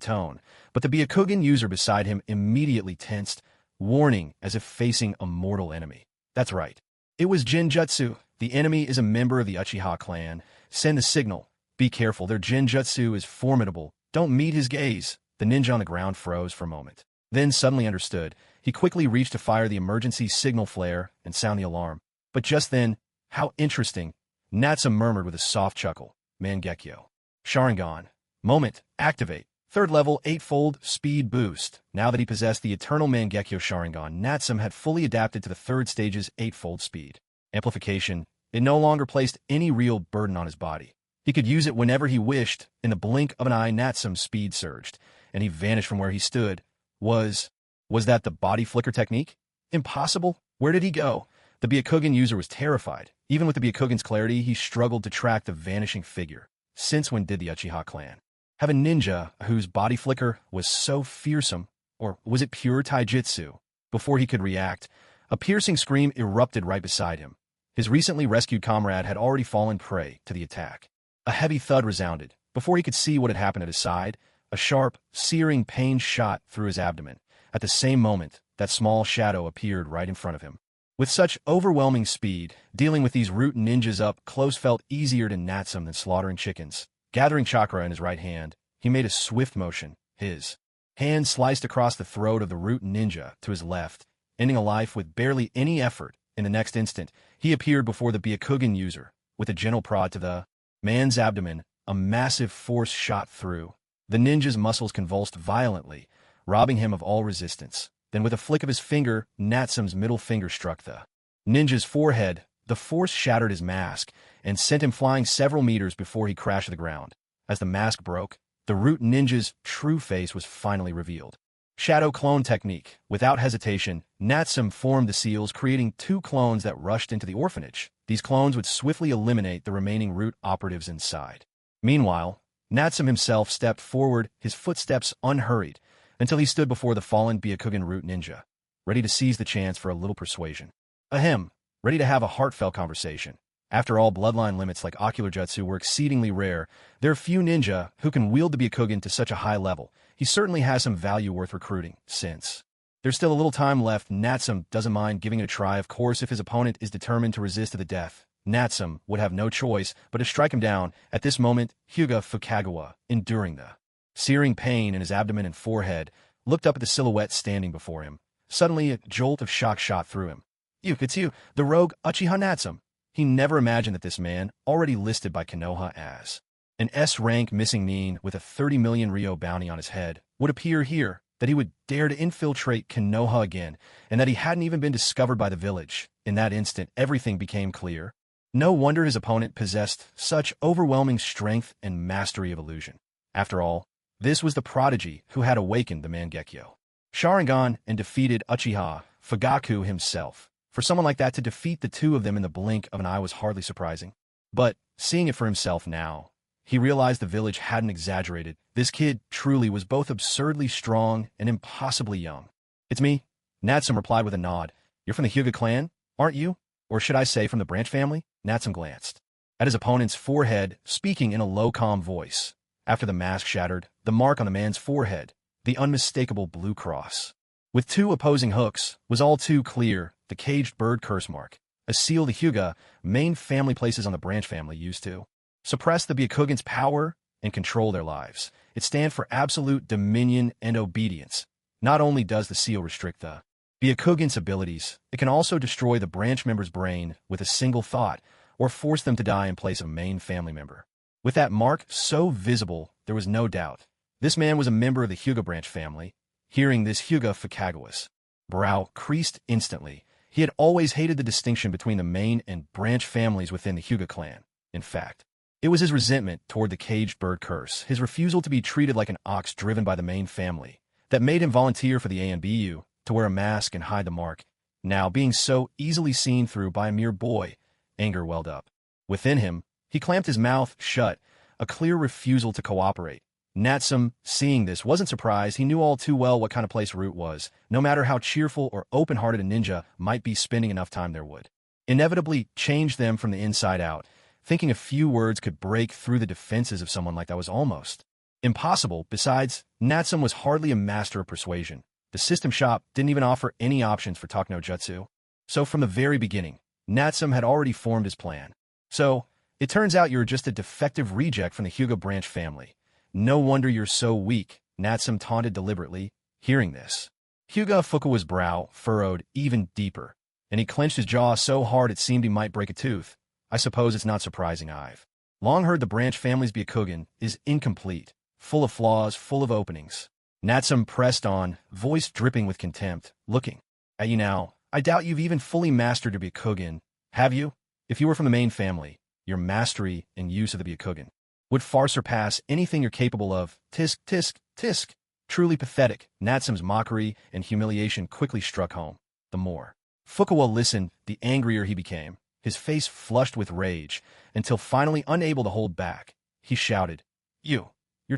tone, but the Byakugan user beside him immediately tensed, warning as if facing a mortal enemy. That's right. It was Jinjutsu. The enemy is a member of the Uchiha clan. Send the signal. Be careful, their Jinjutsu is formidable. Don't meet his gaze. The ninja on the ground froze for a moment, then suddenly understood. He quickly reached to fire the emergency signal flare and sound the alarm. But just then, how interesting, Natsum murmured with a soft chuckle. Mangekyo. Sharingan. Moment. Activate. Third level, 8-fold speed boost. Now that he possessed the eternal Mangekyo Sharingan, Natsum had fully adapted to the third stage's 8-fold speed amplification. It no longer placed any real burden on his body. He could use it whenever he wished. In the blink of an eye, Natsum's speed surged, and he vanished from where he stood. Was that the body flicker technique? Impossible. Where did he go? The Byakugan user was terrified. Even with the Byakugan's clarity, he struggled to track the vanishing figure. Since when did the Uchiha clan have a ninja whose body flicker was so fearsome? Or was it pure taijutsu? Before he could react, a piercing scream erupted right beside him. His recently rescued comrade had already fallen prey to the attack. A heavy thud resounded. Before he could see what had happened at his side, a sharp, searing pain shot through his abdomen. At the same moment, that small shadow appeared right in front of him. With such overwhelming speed, dealing with these root ninjas up close felt easier to Natsum than slaughtering chickens. Gathering chakra in his right hand, he made a swift motion. His hand sliced across the throat of the root ninja to his left, ending a life with barely any effort. In the next instant, he appeared before the Byakugan user. With a gentle prod to the man's abdomen, a massive force shot through. The ninja's muscles convulsed violently, robbing him of all resistance. Then with a flick of his finger, Natsum's middle finger struck the ninja's forehead. The force shattered his mask and sent him flying several meters before he crashed to the ground. As the mask broke, the root ninja's true face was finally revealed. Shadow clone technique. Without hesitation, Natsum formed the seals, creating 2 clones that rushed into the orphanage. These clones would swiftly eliminate the remaining root operatives inside. Meanwhile, Natsum himself stepped forward, his footsteps unhurried, until he stood before the fallen Byakugan root ninja, ready to seize the chance for a little persuasion. Ahem, ready to have a heartfelt conversation. After all, bloodline limits like ocular jutsu were exceedingly rare. There are few ninja who can wield the Byakugan to such a high level. He certainly has some value worth recruiting. Since there's still a little time left, Natsum doesn't mind giving it a try. Of course, if his opponent is determined to resist to the death, Natsum would have no choice but to strike him down. At this moment, Hyuga Fukagawa, enduring the searing pain in his abdomen and forehead, looked up at the silhouette standing before him. Suddenly, a jolt of shock shot through him. It's you, the rogue Uchiha Natsum. He never imagined that this man, already listed by Konoha as an S-rank missing nin with a 30 million Ryo bounty on his head, would appear here, that he would dare to infiltrate Konoha again, and that he hadn't even been discovered by the village. In that instant, everything became clear. No wonder his opponent possessed such overwhelming strength and mastery of illusion. After all, this was the prodigy who had awakened the Mangekyo Sharingan and defeated Uchiha Fugaku himself. For someone like that to defeat the 2 of them in the blink of an eye was hardly surprising. But, seeing it for himself now, he realized the village hadn't exaggerated. This kid truly was both absurdly strong and impossibly young. It's me, Natsum replied with a nod. You're from the Hyuga clan, aren't you? Or should I say from the branch family? Natsum glanced at his opponent's forehead, speaking in a low, calm voice. After the mask shattered, the mark on the man's forehead, the unmistakable blue cross, with 2 opposing hooks, was all too clear. The caged bird curse mark, a seal the Hyuga main family places on the branch family used to suppress the Byakugan's power and control their lives. It stands for absolute dominion and obedience. Not only does the seal restrict the Byakugan's abilities, it can also destroy the branch member's brain with a single thought. or force them to die in place of a main family member. With that mark so visible, there was no doubt. This man was a member of the Hyuga branch family. Hearing this, Hyuga Fukagua's brow creased instantly. He had always hated the distinction between the main and branch families within the Hyuga clan. In fact, it was his resentment toward the caged bird curse, his refusal to be treated like an ox driven by the main family, that made him volunteer for the ANBU to wear a mask and hide the mark. Now, being so easily seen through by a mere boy, anger welled up. Within him, he clamped his mouth shut, a clear refusal to cooperate. Natsum, seeing this, wasn't surprised. He knew all too well what kind of place Root was. No matter how cheerful or open-hearted a ninja might be spending enough time there would inevitably change them from the inside out. Thinking a few words could break through the defenses of someone like that was almost impossible. Besides, Natsum was hardly a master of persuasion. The system shop didn't even offer any options for talk no jutsu. So from the very beginning, Natsum had already formed his plan. So, it turns out you're just a defective reject from the Hyuga branch family. No wonder you're so weak, Natsum taunted deliberately. Hearing this, Hyuga Fukawa's brow furrowed even deeper, and he clenched his jaw so hard it seemed he might break a tooth. I suppose it's not surprising. I've long heard the branch family's Byakugan is incomplete, full of flaws, full of openings. Natsum pressed on, voice dripping with contempt. Looking at you now, I doubt you've even fully mastered your Byakugan, have you? If you were from the main family, your mastery and use of the Byakugan would far surpass anything you're capable of. Tisk, tisk, tisk. Truly pathetic. Natsum's mockery and humiliation quickly struck home. The more Fukawa listened, the angrier he became, his face flushed with rage, until finally unable to hold back. He shouted, You're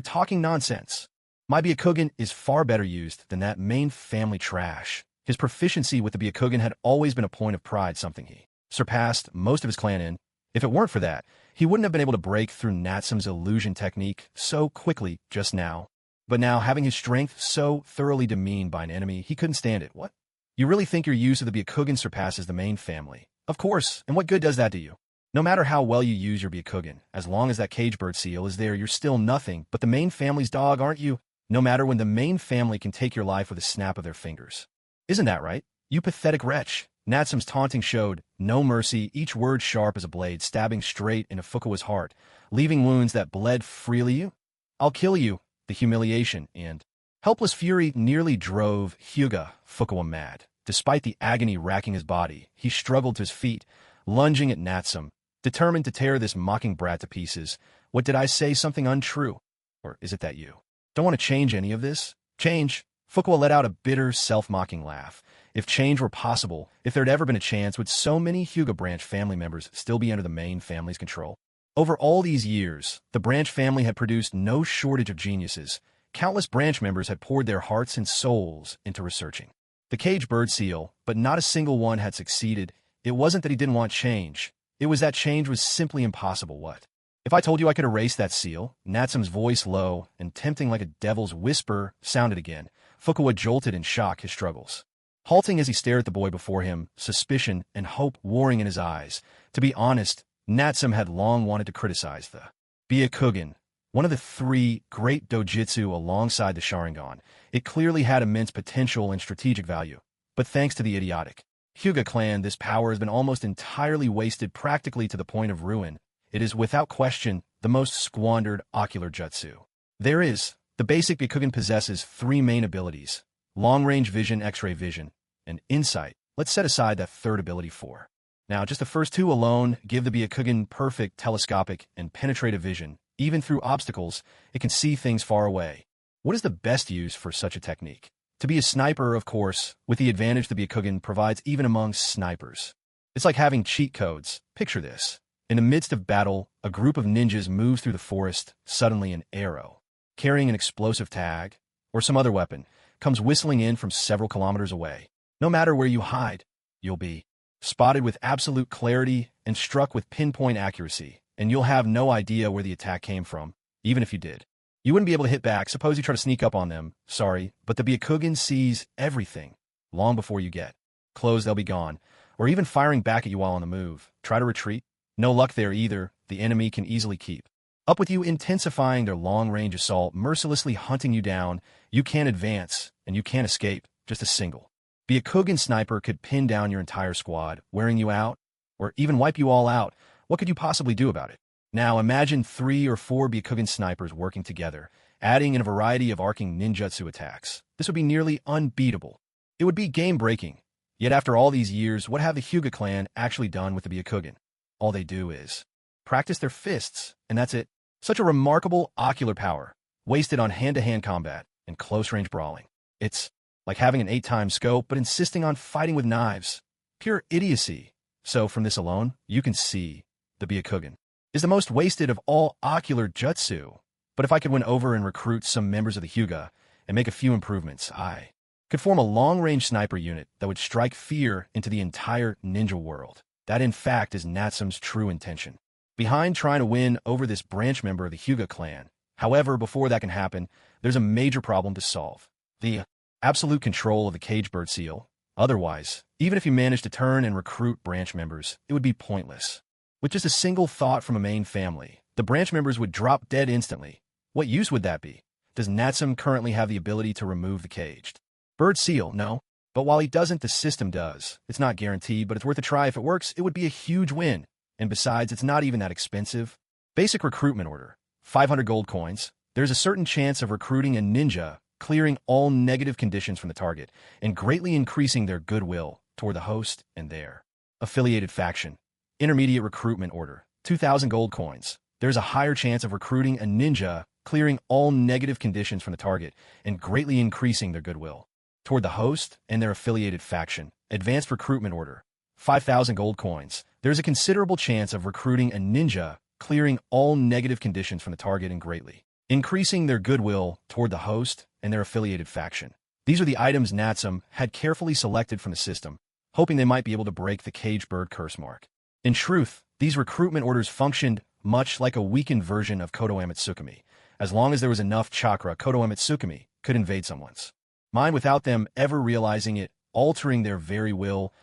talking nonsense. My Byakugan is far better used than that main family trash. His proficiency with the Byakugan had always been a point of pride, something he surpassed most of his clan in. If it weren't for that, he wouldn't have been able to break through Natsum's illusion technique so quickly just now. But now, having his strength so thoroughly demeaned by an enemy, he couldn't stand it. What? You really think your use of the Byakugan surpasses the main family? Of course, and what good does that do you? No matter how well you use your Byakugan, as long as that cage bird seal is there, you're still nothing but the main family's dog, aren't you? No matter when the main family can take your life with a snap of their fingers. Isn't that right? You pathetic wretch. Natsum's taunting showed no mercy, each word sharp as a blade, stabbing straight into Fukawa's heart, leaving wounds that bled freely. I'll kill you. The humiliation and helpless fury nearly drove Hyuga Fukawa mad. Despite the agony racking his body, he struggled to his feet, lunging at Natsum, determined to tear this mocking brat to pieces. What did I say? Something untrue? Or is it that you don't want to change any of this? Change? Fukawa let out a bitter, self-mocking laugh. If change were possible, if there'd ever been a chance, would so many Hyuga branch family members still be under the main family's control? Over all these years, the branch family had produced no shortage of geniuses. Countless branch members had poured their hearts and souls into researching the cage bird seal, but not a single one had succeeded. It wasn't that he didn't want change. It was that change was simply impossible. What? If I told you I could erase that seal? Natsum's voice, low and tempting like a devil's whisper, sounded again. Fukawa jolted in shock, his struggles halting as he stared at the boy before him, suspicion and hope warring in his eyes. To be honest, Natsum had long wanted to criticize the Byakugan, one of the three great dojutsu alongside the Sharingan. It clearly had immense potential and strategic value. But thanks to the idiotic Hyuga clan, this power has been almost entirely wasted, practically to the point of ruin. It is without question the most squandered ocular jutsu there is. The basic Byakugan possesses three main abilities: long-range vision, X-ray vision, and insight. Let's set aside that third ability for now. Just the first two alone give the Byakugan perfect telescopic and penetrative vision. Even through obstacles, it can see things far away. What is the best use for such a technique? To be a sniper, of course, with the advantage the Byakugan provides even among snipers. It's like having cheat codes. Picture this. In the midst of battle, a group of ninjas moves through the forest. Suddenly an arrow, carrying an explosive tag, or some other weapon, comes whistling in from several kilometers away. No matter where you hide, you'll be spotted with absolute clarity and struck with pinpoint accuracy, and you'll have no idea where the attack came from. Even if you did, you wouldn't be able to hit back. Suppose you try to sneak up on them. Sorry, but the Byakugan sees everything. Long before you get close, they'll be gone, or even firing back at you while on the move. Try to retreat? No luck there either. The enemy can easily keep up with you, intensifying their long-range assault, mercilessly hunting you down. You can't advance, and you can't escape. Just a single Byakugan sniper could pin down your entire squad, wearing you out, or even wipe you all out. What could you possibly do about it? Now imagine 3 or 4 Byakugan snipers working together, adding in a variety of arcing ninjutsu attacks. This would be nearly unbeatable. It would be game-breaking. Yet after all these years, what have the Hyuga clan actually done with the Byakugan? All they do is practice their fists, and that's it. Such a remarkable ocular power, wasted on hand-to-hand combat and close-range brawling. It's like having an 8-time scope, but insisting on fighting with knives. Pure idiocy. So from this alone, you can see the Byakugan is the most wasted of all ocular jutsu. But if I could win over and recruit some members of the Hyuga and make a few improvements, I could form a long-range sniper unit that would strike fear into the entire ninja world. That, in fact, is Natsum's true intention behind trying to win over this branch member of the Hyuga clan. However, before that can happen, there's a major problem to solve. The absolute control of the cage bird seal. Otherwise, even if you manage to turn and recruit branch members, it would be pointless. With just a single thought from a main family, the branch members would drop dead instantly. What use would that be? Does Natsum currently have the ability to remove the caged bird seal? No. But while he doesn't, the system does. It's not guaranteed, but it's worth a try. If it works, it would be a huge win. And besides, it's not even that expensive. Basic recruitment order. 500 gold coins. There's a certain chance of recruiting a ninja, clearing all negative conditions from the target, and greatly increasing their goodwill toward the host and their affiliated faction. Intermediate recruitment order. 2,000 gold coins. There's a higher chance of recruiting a ninja, clearing all negative conditions from the target, and greatly increasing their goodwill toward the host and their affiliated faction. Advanced recruitment order. 5,000 gold coins. There's a considerable chance of recruiting a ninja, clearing all negative conditions from the target and greatly increasing their goodwill toward the host and their affiliated faction. These are the items Natsum had carefully selected from the system, hoping they might be able to break the cage bird curse mark. In truth, these recruitment orders functioned much like a weakened version of Konoha Tsukumi. As long as there was enough chakra, Konoha Tsukumi could invade someone's mind without them ever realizing it, altering their very will.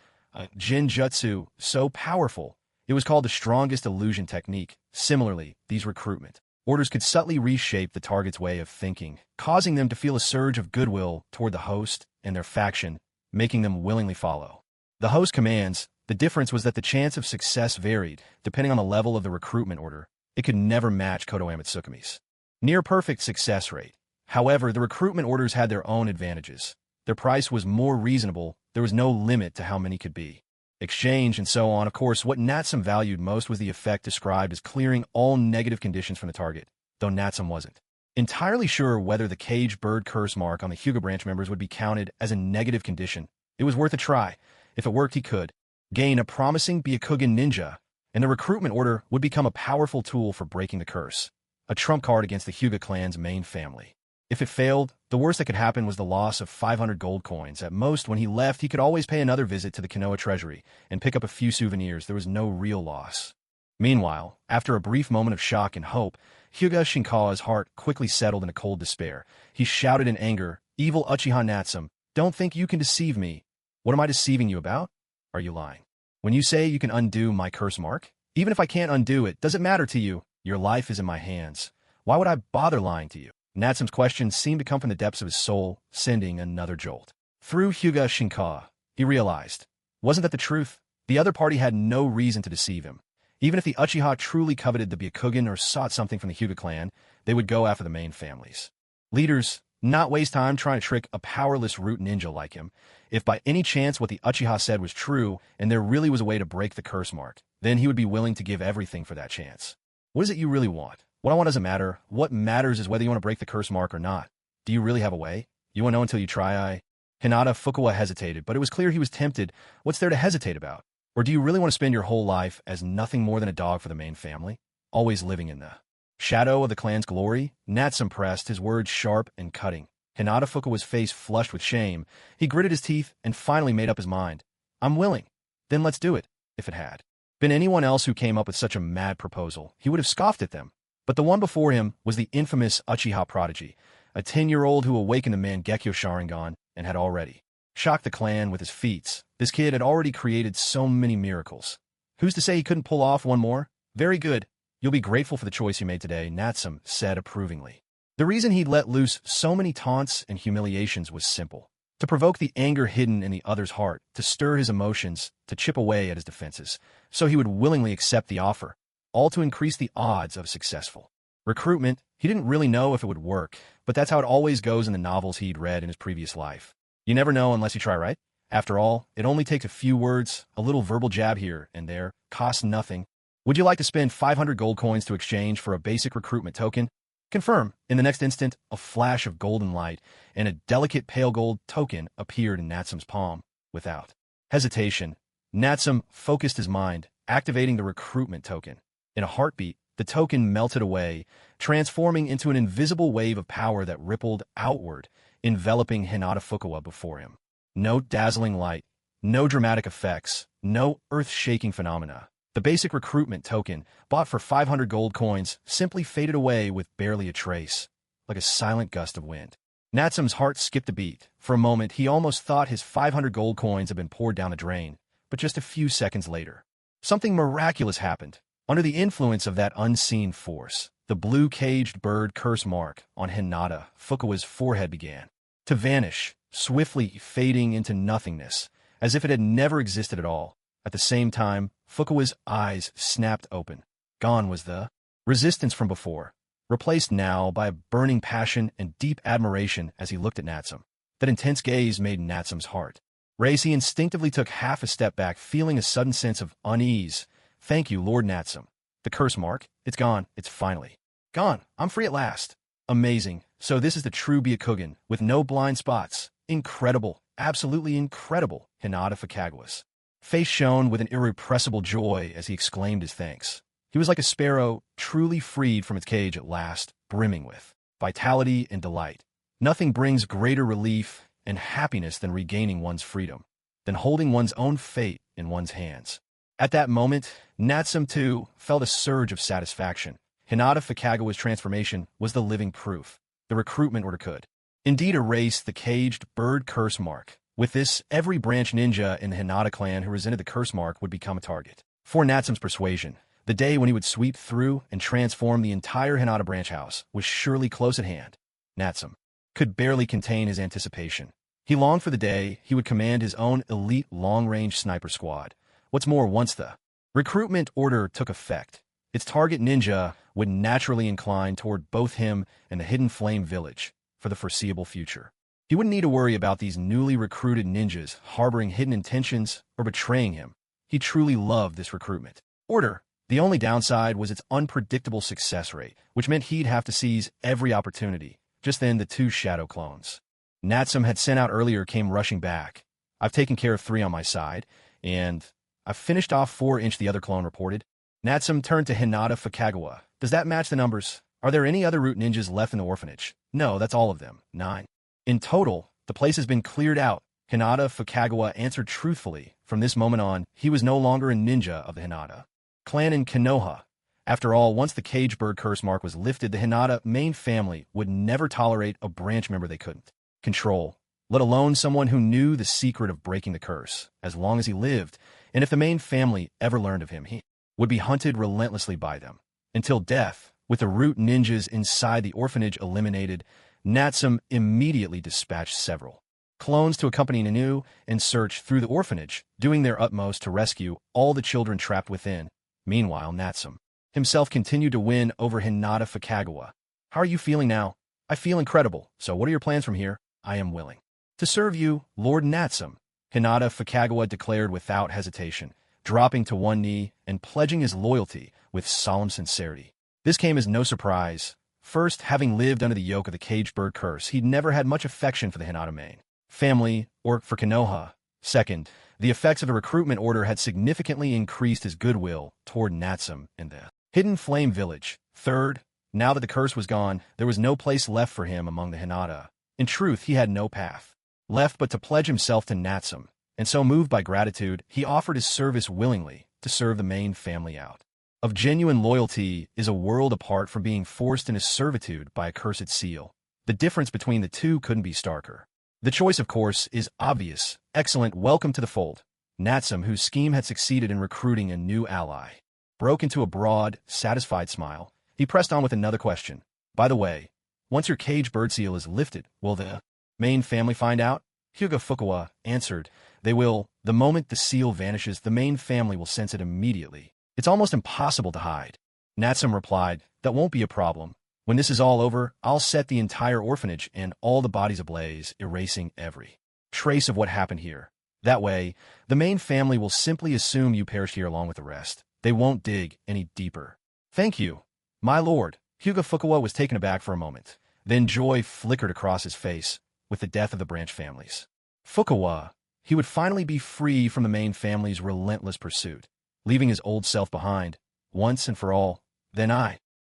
Jinjutsu, so powerful, it was called the strongest illusion technique. Similarly, these recruitment orders could subtly reshape the target's way of thinking, causing them to feel a surge of goodwill toward the host and their faction, making them willingly follow the host commands. The difference was that the chance of success varied, depending on the level of the recruitment order. It could never match Konoha Tsukumi's near-perfect success rate. However, the recruitment orders had their own advantages. Their price was more reasonable, there was no limit to how many could be exchanged, and so on. Of course, what Natsum valued most was the effect described as clearing all negative conditions from the target, though Natsum wasn't entirely sure whether the cage bird curse mark on the Hyuga branch members would be counted as a negative condition. It was worth a try. If it worked, he could gain a promising Byakugan ninja, and the recruitment order would become a powerful tool for breaking the curse, a trump card against the Hyuga clan's main family. If it failed, the worst that could happen was the loss of 500 gold coins. At most, when he left, he could always pay another visit to the Konoha treasury and pick up a few souvenirs. There was no real loss. Meanwhile, after a brief moment of shock and hope, Hyuga Shinkawa's heart quickly settled in a cold despair. He shouted in anger, "Evil Uchiha Natsum, don't think you can deceive me. What am I deceiving you about? Are you lying? When you say you can undo my curse mark? Even if I can't undo it, does it matter to you? Your life is in my hands. Why would I bother lying to you?" Natsum's questions seemed to come from the depths of his soul, sending another jolt through Hyuga Shinkawa. He realized, wasn't that the truth? The other party had no reason to deceive him. Even if the Uchiha truly coveted the Byakugan or sought something from the Hyuga clan, they would go after the main families. Leaders, not waste time trying to trick a powerless root ninja like him. If by any chance what the Uchiha said was true, and there really was a way to break the curse mark, then he would be willing to give everything for that chance. What is it you really want? What I want doesn't matter. What matters is whether you want to break the curse mark or not. Do you really have a way? You won't know until you try. Hinata Fukawa hesitated, but it was clear he was tempted. What's there to hesitate about? Or do you really want to spend your whole life as nothing more than a dog for the main family? Always living in the shadow of the clan's glory? Natsum pressed, his words sharp and cutting. Hinata Fukawa's face flushed with shame. He gritted his teeth and finally made up his mind. I'm willing. Then let's do it. If it had been anyone else who came up with such a mad proposal, he would have scoffed at them. But the one before him was the infamous Uchiha prodigy, a 10-year-old who awakened the Mangekyo Sharingan and had already shocked the clan with his feats. This kid had already created so many miracles. Who's to say he couldn't pull off one more? Very good. You'll be grateful for the choice you made today, Natsum said approvingly. The reason he'd let loose so many taunts and humiliations was simple. to provoke the anger hidden in the other's heart, to stir his emotions, to chip away at his defenses, so he would willingly accept the offer, all to increase the odds of successful recruitment. He didn't really know if it would work, but that's how it always goes in the novels he'd read in his previous life. You never know unless you try, right? After all, it only takes a few words, a little verbal jab here and there, costs nothing. Would you like to spend 500 gold coins to exchange for a basic recruitment token? Confirm. In the next instant, a flash of golden light and a delicate pale gold token appeared in Natsum's palm. Without hesitation, Natsum focused his mind, activating the recruitment token. In a heartbeat, the token melted away, transforming into an invisible wave of power that rippled outward, enveloping Hinata Fukawa before him. No dazzling light, no dramatic effects, no earth-shaking phenomena. The basic recruitment token, bought for 500 gold coins, simply faded away with barely a trace, like a silent gust of wind. Natsum's heart skipped a beat. For a moment, he almost thought his 500 gold coins had been poured down the drain, but just a few seconds later, something miraculous happened. Under the influence of that unseen force, the blue caged bird curse mark on Hinata Fukawa's forehead began to vanish, swiftly fading into nothingness, as if it had never existed at all. At the same time, Fukawa's eyes snapped open. Gone was the resistance from before, replaced now by a burning passion and deep admiration as he looked at Natsum. That intense gaze made Natsum's heart race. He instinctively took half a step back, feeling a sudden sense of unease. Thank you, Lord Natsum. The curse mark, it's gone. It's finally gone. I'm free at last. Amazing. So this is the true Byakugan, with no blind spots. Incredible. Absolutely incredible. Hinata Fukawa's face shone with an irrepressible joy as he exclaimed his thanks. He was like a sparrow, truly freed from its cage at last, brimming with vitality and delight. Nothing brings greater relief and happiness than regaining one's freedom, than holding one's own fate in one's hands. At that moment, Natsum, too, felt a surge of satisfaction. Hinata Fukawa's transformation was the living proof. The recruitment order could indeed erase the caged bird curse mark. With this, every branch ninja in the Hinata clan who resented the curse mark would become a target. For Natsum's persuasion, the day when he would sweep through and transform the entire Hinata branch house was surely close at hand. Natsum could barely contain his anticipation. He longed for the day he would command his own elite long-range sniper squad. What's more, once the recruitment order took effect, its target ninja would naturally incline toward both him and the Hidden Flame Village for the foreseeable future. He wouldn't need to worry about these newly recruited ninjas harboring hidden intentions or betraying him. He truly loved this recruitment order. The only downside was its unpredictable success rate, which meant he'd have to seize every opportunity. Just then, the two shadow clones Natsum had sent out earlier came rushing back. I've taken care of 3 on my side, and I've finished off 4, the other clone reported. Natsum turned to Hinata Fukawa. Does that match the numbers? Are there any other root ninjas left in the orphanage? No, that's all of them. 9. In total, the place has been cleared out. Hinata Fukawa answered truthfully. From this moment on, he was no longer a ninja of the Hinata clan in Konoha. After all, once the cage bird curse mark was lifted, the Hinata main family would never tolerate a branch member they couldn't control, let alone someone who knew the secret of breaking the curse. As long as he lived, and if the main family ever learned of him, he would be hunted relentlessly by them. Until death, with the root ninjas inside the orphanage eliminated, Natsum immediately dispatched several clones to accompany Nanu and search through the orphanage, doing their utmost to rescue all the children trapped within. Meanwhile, Natsum himself continued to win over Hinata Fukawa. How are you feeling now? I feel incredible. So what are your plans from here? I am willing to serve you, Lord Natsum, Hinata Fukawa declared without hesitation, dropping to one knee and pledging his loyalty with solemn sincerity. This came as no surprise. First, having lived under the yoke of the caged bird curse, he'd never had much affection for the Hinata main family or for Konoha. Second, the effects of the recruitment order had significantly increased his goodwill toward Natsum and the Hidden Flame Village. Third, now that the curse was gone, there was no place left for him among the Hinata. In truth, he had no path left but to pledge himself to Natsum, and so moved by gratitude, he offered his service willingly to serve the main family out. Of genuine loyalty is a world apart from being forced into servitude by a cursed seal. The difference between the two couldn't be starker. The choice, of course, is obvious. Excellent welcome to the fold. Natsum, whose scheme had succeeded in recruiting a new ally, broke into a broad, satisfied smile. He pressed on with another question. By the way, once your cage bird seal is lifted, will the main family find out? Hyuga Fukawa answered. They will. The moment the seal vanishes, the main family will sense it immediately. It's almost impossible to hide. Natsum replied, that won't be a problem. When this is all over, I'll set the entire orphanage and all the bodies ablaze, erasing every trace of what happened here. That way, the main family will simply assume you perished here along with the rest. They won't dig any deeper. Thank you, my lord. Hyuga Fukawa was taken aback for a moment. Then joy flickered across his face with the death of the branch families. Fukawa, he would finally be free from the main family's relentless pursuit, leaving his old self behind, once and for all. Then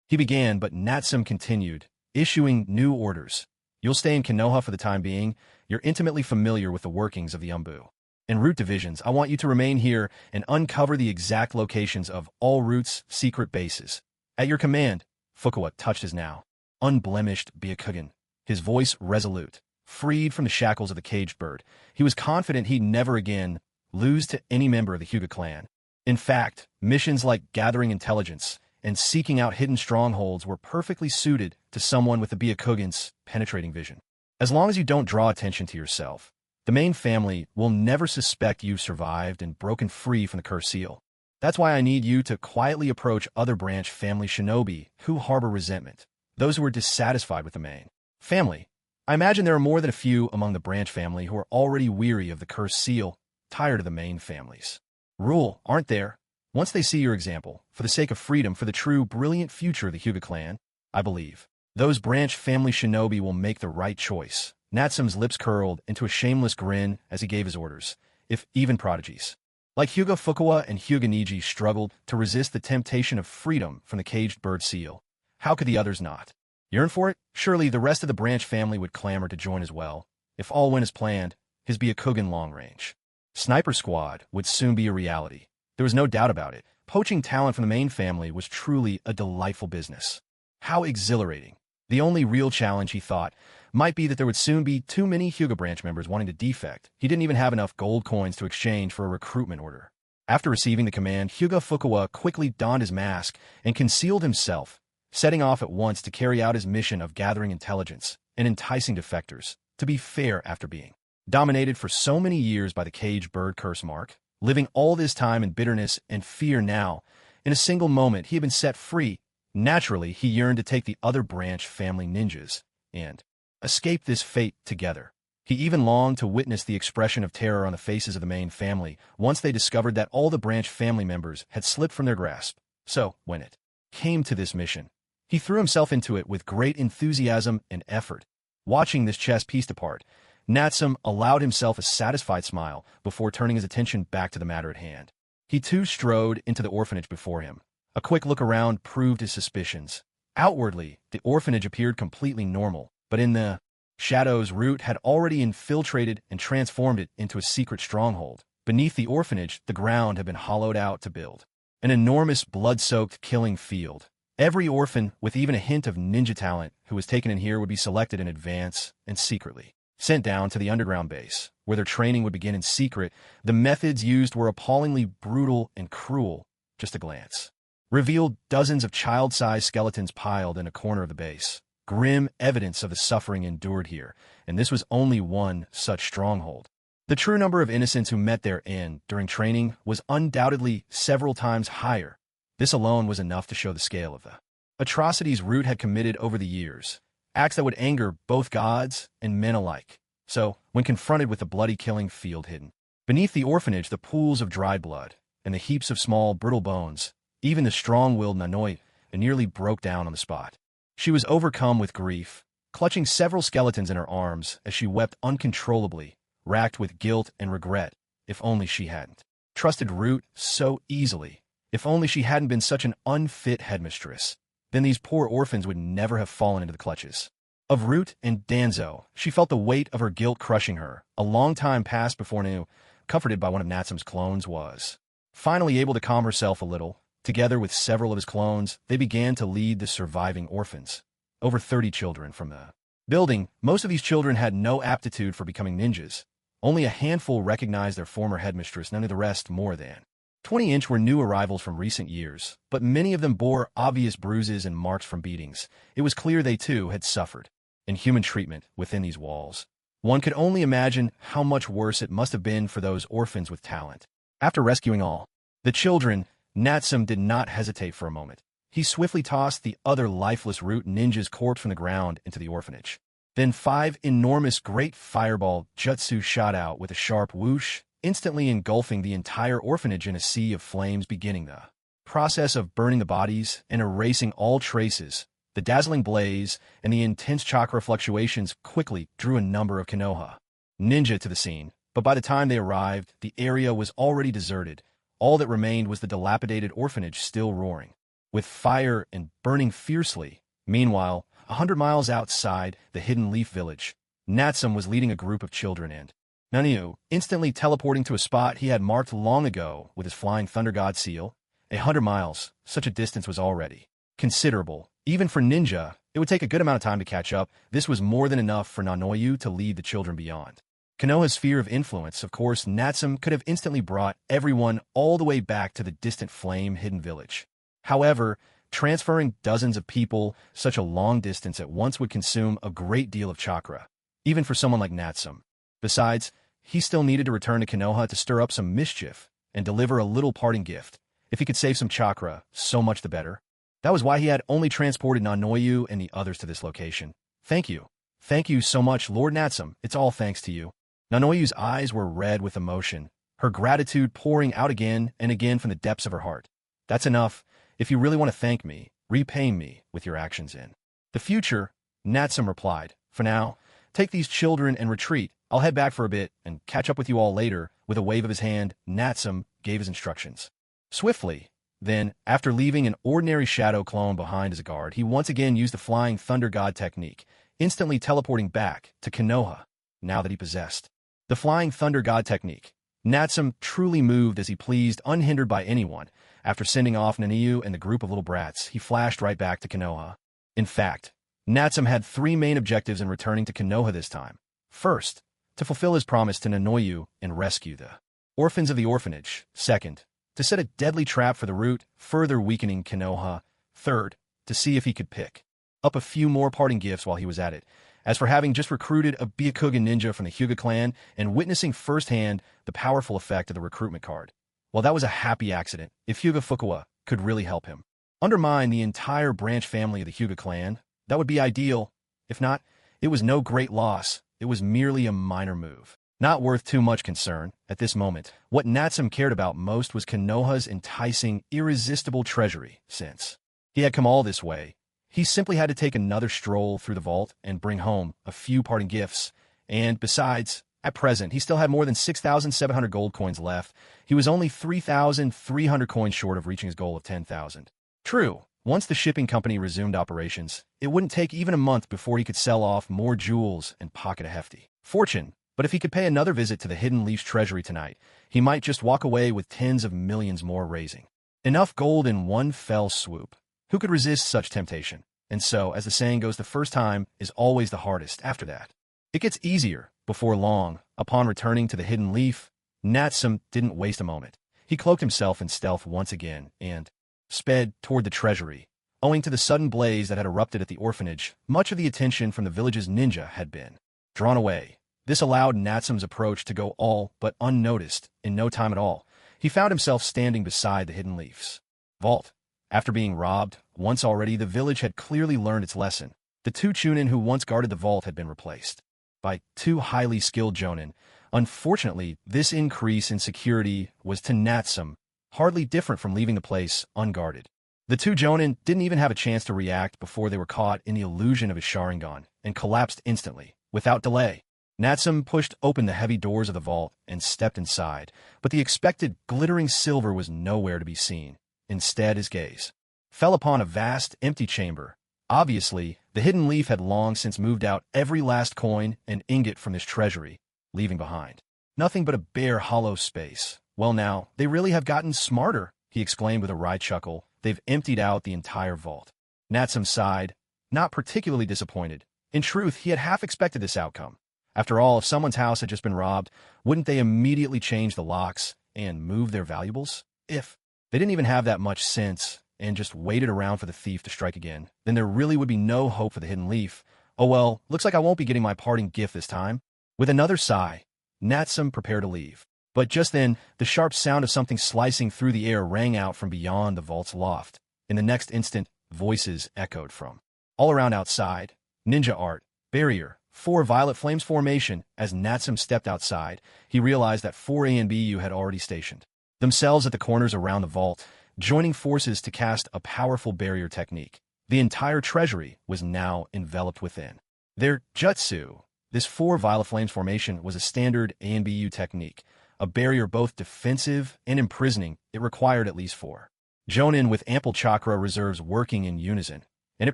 he began, but Natsum continued, issuing new orders. You'll stay in Konoha for the time being. You're intimately familiar with the workings of the Umbu and Root divisions. I want you to remain here and uncover the exact locations of all Root's secret bases. At your command. Fukawa touched his now unblemished Byakugan, his voice resolute. Freed from the shackles of the caged bird, he was confident he'd never again lose to any member of the Hyuga clan. In fact, missions like gathering intelligence and seeking out hidden strongholds were perfectly suited to someone with the Byakugan's penetrating vision. As long as you don't draw attention to yourself, the main family will never suspect you've survived and broken free from the cursed seal. That's why I need you to quietly approach other branch family shinobi who harbor resentment, those who are dissatisfied with the main family. I imagine there are more than a few among the branch family who are already weary of the cursed seal, tired of the main family's rule, aren't there? Once they see your example, for the sake of freedom, for the true, brilliant future of the Hyuga clan, I believe those branch family shinobi will make the right choice. Natsum's lips curled into a shameless grin as he gave his orders. If even prodigies like Hyuga Fukawa and Hyuga Niji struggled to resist the temptation of freedom from the caged bird seal, how could the others not yearn for it? Surely the rest of the branch family would clamor to join as well. If all went as planned, his Byakugan long-range sniper squad would soon be a reality. There was no doubt about it. Poaching talent from the main family was truly a delightful business. How exhilarating. The only real challenge, he thought, might be that there would soon be too many Hyuga branch members wanting to defect. He didn't even have enough gold coins to exchange for a recruitment order. After receiving the command, Hyuga Fukawa quickly donned his mask and concealed himself, setting off at once to carry out his mission of gathering intelligence and enticing defectors to be fair after being dominated for so many years by the caged bird curse mark. Living all this time in bitterness and fear now, in a single moment he had been set free. Naturally, he yearned to take the other branch family ninjas and escape this fate together. He even longed to witness the expression of terror on the faces of the main family once they discovered that all the branch family members had slipped from their grasp. So, when it came to this mission, he threw himself into it with great enthusiasm and effort. Watching this chess pieced apart, Natsum allowed himself a satisfied smile before turning his attention back to the matter at hand. He too strode into the orphanage before him. A quick look around proved his suspicions. Outwardly, the orphanage appeared completely normal, but in the shadows, Root had already infiltrated and transformed it into a secret stronghold. Beneath the orphanage, the ground had been hollowed out to build an enormous blood-soaked killing field. Every orphan with even a hint of ninja talent who was taken in here would be selected in advance and secretly sent down to the underground base, where their training would begin in secret. The methods used were appallingly brutal and cruel. Just a glance revealed dozens of child-sized skeletons piled in a corner of the base. Grim evidence of the suffering endured here, and this was only one such stronghold. The true number of innocents who met their end during training was undoubtedly several times higher. This alone was enough to show the scale of the atrocities Root had committed over the years, acts that would anger both gods and men alike. So, when confronted with the bloody killing field hidden beneath the orphanage, the pools of dried blood, and the heaps of small, brittle bones, even the strong-willed Nanoi nearly broke down on the spot. She was overcome with grief, clutching several skeletons in her arms as she wept uncontrollably, racked with guilt and regret. If only she hadn't trusted Root so easily. If only she hadn't been such an unfit headmistress. Then these poor orphans would never have fallen into the clutches of Root and Danzo. She felt the weight of her guilt crushing her. A long time passed before Nu, comforted by one of Natsum's clones, was finally able to calm herself a little. Together with several of his clones, they began to lead the surviving orphans. Over 30 children from the building. Most of these children had no aptitude for becoming ninjas. Only a handful recognized their former headmistress, none of the rest more than 20-inch were new arrivals from recent years, but many of them bore obvious bruises and marks from beatings. It was clear they too had suffered inhuman treatment within these walls. One could only imagine how much worse it must have been for those orphans with talent. After rescuing all the children, Natsum did not hesitate for a moment. He swiftly tossed the other lifeless root ninja's corpse from the ground into the orphanage. Then 5 enormous great fireball jutsu shot out with a sharp whoosh, instantly engulfing the entire orphanage in a sea of flames, beginning the process of burning the bodies and erasing all traces. The dazzling blaze and the intense chakra fluctuations quickly drew a number of Konoha ninja to the scene, but by the time they arrived, the area was already deserted. All that remained was the dilapidated orphanage still roaring with fire and burning fiercely. Meanwhile, 100 miles outside the Hidden Leaf Village, Natsum was leading a group of children and Naniu, instantly teleporting to a spot he had marked long ago with his flying Thunder God seal. 100 miles, such a distance was already considerable. Even for ninja, it would take a good amount of time to catch up. This was more than enough for Nanoyu to lead the children beyond Konoha's sphere of influence. Of course, Natsum could have instantly brought everyone all the way back to the distant flame-hidden village. However, transferring dozens of people such a long distance at once would consume a great deal of chakra, even for someone like Natsum. Besides, he still needed to return to Konoha to stir up some mischief and deliver a little parting gift. If he could save some chakra, so much the better. That was why he had only transported Nanoyu and the others to this location. Thank you. Thank you so much, Lord Natsum. It's all thanks to you. Nanoyu's eyes were red with emotion, her gratitude pouring out again and again from the depths of her heart. That's enough. If you really want to thank me, repay me with your actions in the future, Natsum replied. For now, take these children and retreat. I'll head back for a bit and catch up with you all later. With a wave of his hand, Natsum gave his instructions. Swiftly, then, after leaving an ordinary shadow clone behind as a guard, he once again used the Flying Thunder God technique, instantly teleporting back to Konoha, now that he possessed the Flying Thunder God technique. Natsum truly moved as he pleased, unhindered by anyone. After sending off Naniu and the group of little brats, he flashed right back to Konoha. In fact, Natsum had 3 main objectives in returning to Konoha this time. First, to fulfill his promise to Nanoyu and rescue the orphans of the orphanage. Second, to set a deadly trap for the root, further weakening Konoha. Third, to see if he could pick up a few more parting gifts while he was at it. As for having just recruited a Byakugan ninja from the Hyuga clan and witnessing firsthand the powerful effect of the recruitment card, well, that was a happy accident. If Hyuga Fukuwa could really help him undermine the entire branch family of the Hyuga clan, that would be ideal. If not, it was no great loss. It was merely a minor move, not worth too much concern. At this moment, what Natsum cared about most was Konoha's enticing, irresistible treasury. Since he had come all this way, he simply had to take another stroll through the vault and bring home a few parting gifts. And besides, at present, he still had more than 6,700 gold coins left. He was only 3,300 coins short of reaching his goal of 10,000. True, once the shipping company resumed operations, it wouldn't take even a month before he could sell off more jewels and pocket a hefty fortune. But if he could pay another visit to the Hidden Leaf's treasury tonight, he might just walk away with tens of millions more, raising enough gold in one fell swoop. Who could resist such temptation? And so, as the saying goes, the first time is always the hardest. After that, it gets easier. Before long, upon returning to the Hidden Leaf, Natsum didn't waste a moment. He cloaked himself in stealth once again and sped toward the treasury. Owing to the sudden blaze that had erupted at the orphanage, much of the attention from the village's ninja had been drawn away. This allowed Natsum's approach to go all but unnoticed. In no time at all, he found himself standing beside the Hidden Leaf's vault. After being robbed once already, the village had clearly learned its lesson. The 2 chunin who once guarded the vault had been replaced by 2 highly skilled jonin. Unfortunately, this increase in security was to Natsum hardly different from leaving the place unguarded. The 2 jonin didn't even have a chance to react before they were caught in the illusion of his Sharingan and collapsed instantly. Without delay, Natsum pushed open the heavy doors of the vault and stepped inside, but the expected glittering silver was nowhere to be seen. Instead, his gaze fell upon a vast, empty chamber. Obviously, the Hidden Leaf had long since moved out every last coin and ingot from this treasury, leaving behind nothing but a bare, hollow space. Well now, they really have gotten smarter, he exclaimed with a wry chuckle. They've emptied out the entire vault. Natsum sighed, not particularly disappointed. In truth, he had half expected this outcome. After all, if someone's house had just been robbed, wouldn't they immediately change the locks and move their valuables? If they didn't even have that much sense and just waited around for the thief to strike again, then there really would be no hope for the Hidden Leaf. Oh well, looks like I won't be getting my parting gift this time. With another sigh, Natsum prepared to leave. But just then, the sharp sound of something slicing through the air rang out from beyond the vault's loft. In the next instant, voices echoed from all around outside. Ninja art, barrier, 4 violet flames formation. As Natsum stepped outside, he realized that 4 A and BU had already stationed themselves at the corners around the vault, joining forces to cast a powerful barrier technique. The entire treasury was now enveloped within their jutsu. This 4 violet flames formation was a standard A and BU technique, a barrier both defensive and imprisoning. It required at least 4 jonin with ample chakra reserves working in unison, and it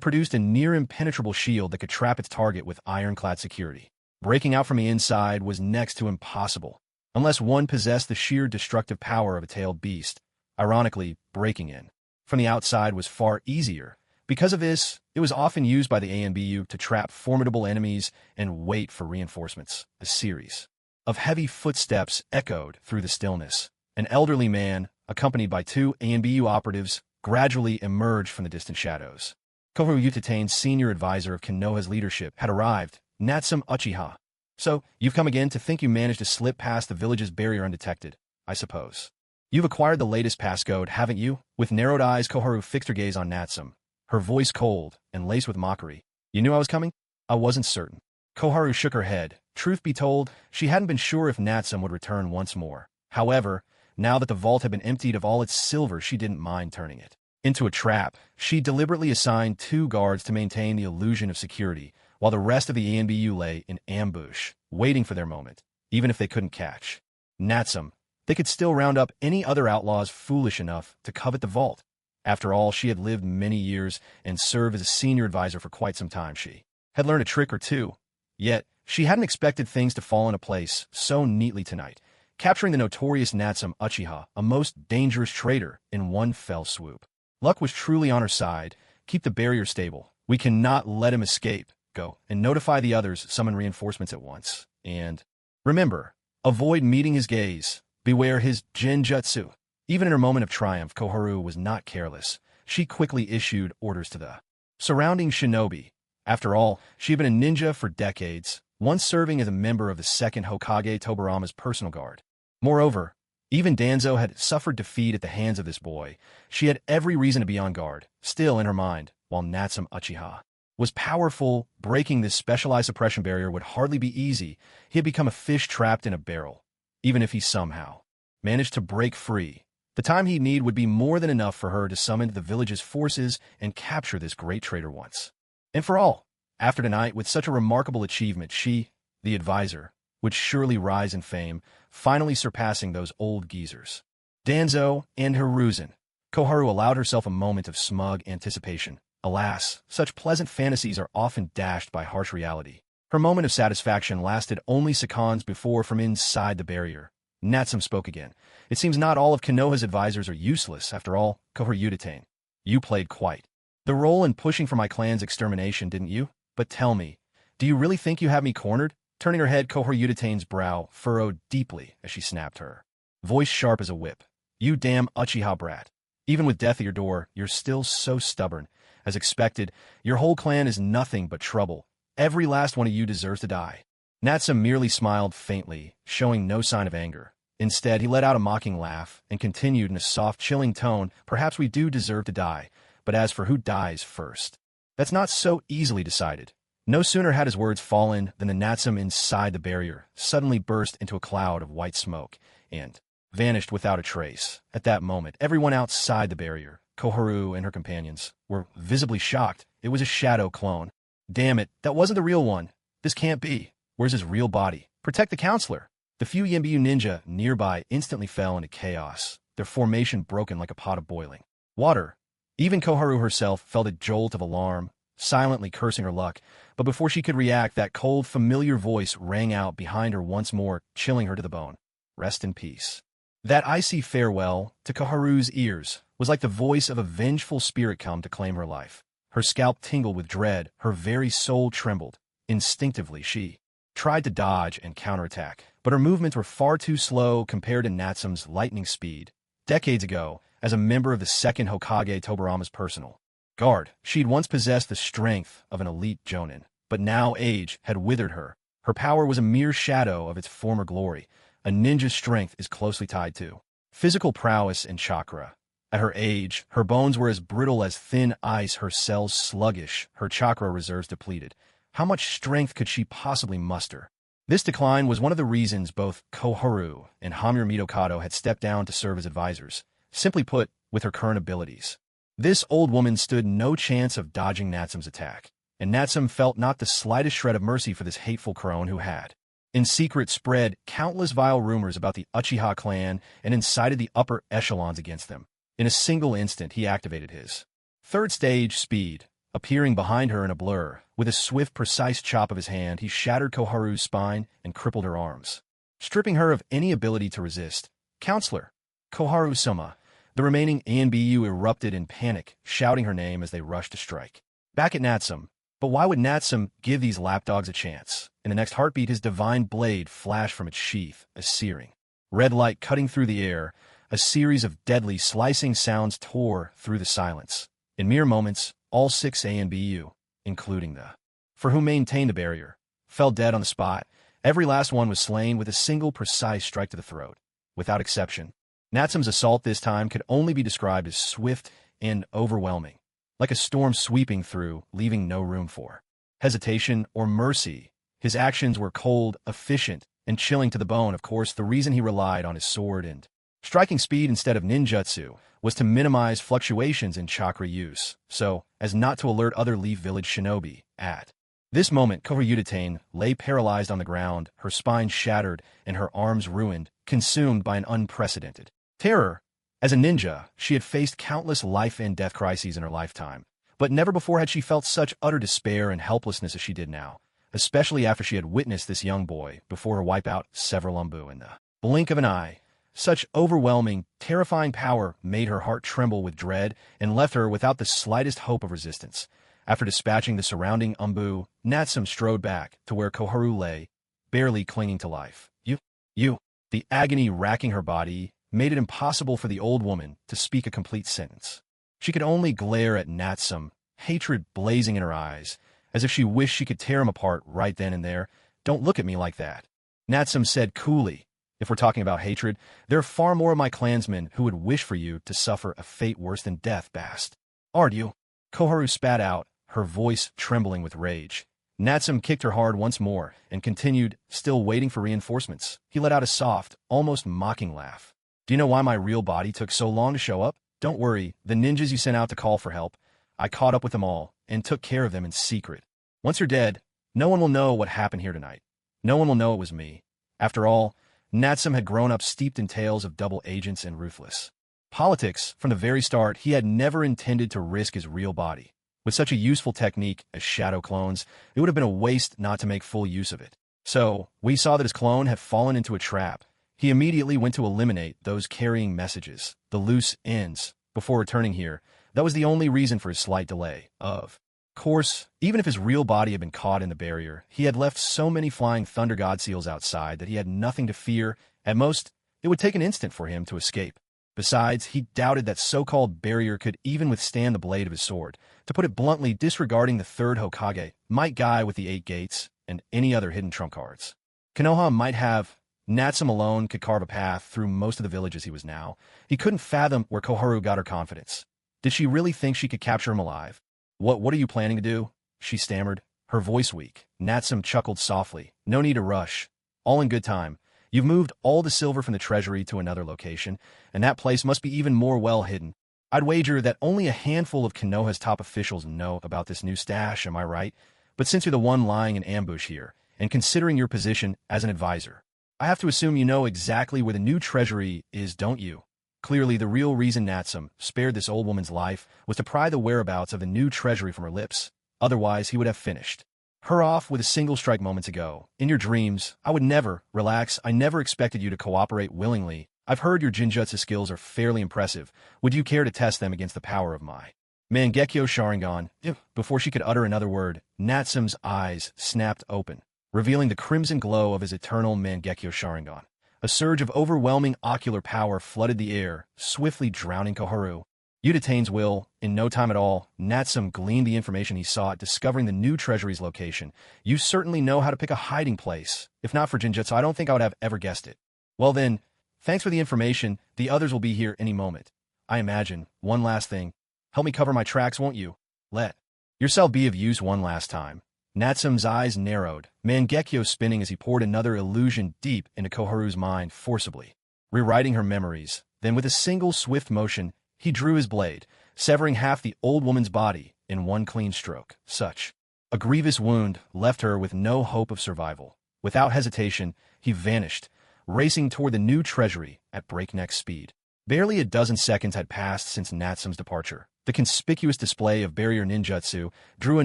produced a near-impenetrable shield that could trap its target with ironclad security. Breaking out from the inside was next to impossible, unless one possessed the sheer destructive power of a tailed beast. Ironically, breaking in from the outside was far easier. Because of this, it was often used by the ANBU to trap formidable enemies and wait for reinforcements. A series of heavy footsteps echoed through the stillness. An elderly man, accompanied by 2 ANBU operatives, gradually emerged from the distant shadows. Koharu Yutatane, senior advisor of Konoha's leadership, had arrived. Natsum Uchiha. So, you've come again to think you managed to slip past the village's barrier undetected, I suppose. You've acquired the latest passcode, haven't you? With narrowed eyes, Koharu fixed her gaze on Natsum, her voice cold and laced with mockery. You knew I was coming? I wasn't certain. Koharu shook her head. Truth be told, she hadn't been sure if Natsum would return once more. However, now that the vault had been emptied of all its silver, she didn't mind turning it into a trap. She deliberately assigned 2 guards to maintain the illusion of security, while the rest of the ANBU lay in ambush, waiting for their moment. Even if they couldn't catch Natsum, they could still round up any other outlaws foolish enough to covet the vault. After all, she had lived many years and served as a senior advisor for quite some time. She had learned a trick or two. Yet, she hadn't expected things to fall into place so neatly tonight, capturing the notorious Natsum Uchiha, a most dangerous traitor, in one fell swoop. Luck was truly on her side. Keep the barrier stable. We cannot let him escape. Go and notify the others, summon reinforcements at once. And remember, avoid meeting his gaze. Beware his genjutsu. Even in her moment of triumph, Koharu was not careless. She quickly issued orders to the surrounding shinobi. After all, she had been a ninja for decades, once serving as a member of the 2nd Hokage Tobarama's personal guard. Moreover, even Danzo had suffered defeat at the hands of this boy. She had every reason to be on guard. Still, in her mind, while Natsum Uchiha was powerful, breaking this specialized suppression barrier would hardly be easy. He had become a fish trapped in a barrel. Even if he somehow managed to break free, the time he'd need would be more than enough for her to summon the village's forces and capture this great traitor once and for all. After tonight, with such a remarkable achievement, she, the advisor, would surely rise in fame, finally surpassing those old geezers, Danzo and Hiruzen. Koharu allowed herself a moment of smug anticipation. Alas, such pleasant fantasies are often dashed by harsh reality. Her moment of satisfaction lasted only seconds before, from inside the barrier, Natsum spoke again. It seems not all of Konoha's advisors are useless. After all, Koharu Yutatane, you played quite the role in pushing for my clan's extermination, didn't you? But tell me, do you really think you have me cornered? Turning her head, Koharu Yutatane's brow furrowed deeply as she snapped her voice sharp as a whip. You damn Uchiha brat. Even with death at your door, you're still so stubborn. As expected, your whole clan is nothing but trouble. Every last one of you deserves to die. Natsum merely smiled faintly, showing no sign of anger. Instead, he let out a mocking laugh and continued in a soft, chilling tone, perhaps we do deserve to die, but as for who dies first, that's not so easily decided. No sooner had his words fallen than the Natsum inside the barrier suddenly burst into a cloud of white smoke and vanished without a trace. At that moment, everyone outside the barrier, Koharu and her companions, were visibly shocked. It was a shadow clone. Damn it, that wasn't the real one. This can't be. Where's his real body? Protect the counselor. The few Yimbu ninja nearby instantly fell into chaos, their formation broken like a pot of boiling water. Even Koharu herself felt a jolt of alarm, silently cursing her luck, but before she could react, that cold, familiar voice rang out behind her once more, chilling her to the bone. Rest in peace. That icy farewell to Koharu's ears was like the voice of a vengeful spirit come to claim her life. Her scalp tingled with dread, her very soul trembled. Instinctively, she tried to dodge and counterattack, but her movements were far too slow compared to Natsum's lightning speed. Decades ago, as a member of the 2nd Hokage Tobarama's personal guard, she'd once possessed the strength of an elite jonin, but now age had withered her. Her power was a mere shadow of its former glory. A ninja's strength is closely tied to physical prowess and chakra. At her age, her bones were as brittle as thin ice, her cells sluggish, her chakra reserves depleted. How much strength could she possibly muster? This decline was one of the reasons both Koharu and Hamura Mitokado had stepped down to serve as advisors. Simply put, with her current abilities, this old woman stood no chance of dodging Natsum's attack, and Natsum felt not the slightest shred of mercy for this hateful crone who had, in secret, spread countless vile rumors about the Uchiha clan and incited the upper echelons against them. In a single instant, he activated his third stage speed. Appearing behind her in a blur, with a swift, precise chop of his hand, he shattered Koharu's spine and crippled her arms, stripping her of any ability to resist. Counselor, Koharu-sama. The remaining ANBU erupted in panic, shouting her name as they rushed to strike back at Natsum. But why would Natsum give these lapdogs a chance? In the next heartbeat, his divine blade flashed from its sheath, a searing red light cutting through the air. A series of deadly, slicing sounds tore through the silence. In mere moments, all 6 ANBU, including the for whom maintained the barrier, fell dead on the spot. Every last one was slain with a single precise strike to the throat. Without exception, Natsum's assault this time could only be described as swift and overwhelming, like a storm sweeping through, leaving no room for hesitation or mercy. His actions were cold, efficient, and chilling to the bone. Of course, the reason he relied on his sword and striking speed instead of ninjutsu was to minimize fluctuations in chakra use, so as not to alert other Leaf Village shinobi. At this moment, Koharu lay paralyzed on the ground, her spine shattered and her arms ruined, consumed by an unprecedented terror. As a ninja, she had faced countless life and death crises in her lifetime, but never before had she felt such utter despair and helplessness as she did now, especially after she had witnessed this young boy before her wipe out several Umbu in the blink of an eye. Such overwhelming, terrifying power made her heart tremble with dread and left her without the slightest hope of resistance. After dispatching the surrounding Umbu, Natsum strode back to where Koharu lay, barely clinging to life. You. The agony racking her body made it impossible for the old woman to speak a complete sentence. She could only glare at Natsum, hatred blazing in her eyes, as if she wished she could tear him apart right then and there. Don't look at me like that, Natsum said coolly. If we're talking about hatred, there are far more of my clansmen who would wish for you to suffer a fate worse than death, Bast. Aren't you? Koharu spat out, her voice trembling with rage. Natsum kicked her hard once more and continued, still waiting for reinforcements. He let out a soft, almost mocking laugh. Do you know why my real body took so long to show up? Don't worry, the ninjas you sent out to call for help, I caught up with them all and took care of them in secret. Once you're dead, no one will know what happened here tonight. No one will know it was me. After all, Natsum had grown up steeped in tales of double agents and ruthless politics. From the very start, he had never intended to risk his real body. With such a useful technique as shadow clones, it would have been a waste not to make full use of it. So, we saw that his clone had fallen into a trap. He immediately went to eliminate those carrying messages, the loose ends, before returning here. That was the only reason for his slight delay. Of course, even if his real body had been caught in the barrier, he had left so many flying thunder god seals outside that he had nothing to fear. At most, it would take an instant for him to escape. Besides, he doubted that so-called barrier could even withstand the blade of his sword. To put it bluntly, disregarding the third Hokage, Might Guy with the 8 gates, and any other hidden trump cards, Konoha might have. Natsum alone could carve a path through most of the villages he was now. He couldn't fathom where Koharu got her confidence. Did she really think she could capture him alive? What are you planning to do? She stammered, her voice weak. Natsum chuckled softly. No need to rush. All in good time. You've moved all the silver from the treasury to another location, and that place must be even more well hidden. I'd wager that only a handful of Konoha's top officials know about this new stash, am I right? But since you're the one lying in ambush here, and considering your position as an advisor, I have to assume you know exactly where the new treasury is, don't you? Clearly, the real reason Natsum spared this old woman's life was to pry the whereabouts of the new treasury from her lips. Otherwise, he would have finished her off with a single strike moments ago. In your dreams, I would never, relax, I never expected you to cooperate willingly. I've heard your Jinjutsu skills are fairly impressive. Would you care to test them against the power of my Mangekyo Sharingan? Before she could utter another word, Natsum's eyes snapped open, revealing the crimson glow of his eternal Mangekyo Sharingan. A surge of overwhelming ocular power flooded the air, swiftly drowning Koharu. Yudatane's will, in no time at all, Natsum gleaned the information he sought, discovering the new treasury's location. You certainly know how to pick a hiding place. If not for Jinjutsu, I don't think I would have ever guessed it. Well then, thanks for the information. The others will be here any moment. I imagine. One last thing. Help me cover my tracks, won't you? Let yourself be of use one last time. Natsum's eyes narrowed, Mangekyo spinning as he poured another illusion deep into Koharu's mind forcibly, rewriting her memories. Then with a single swift motion, he drew his blade, severing half the old woman's body in one clean stroke. Such a grievous wound left her with no hope of survival. Without hesitation, he vanished, racing toward the new treasury at breakneck speed. Barely a dozen seconds had passed since Natsum's departure. The conspicuous display of barrier ninjutsu drew a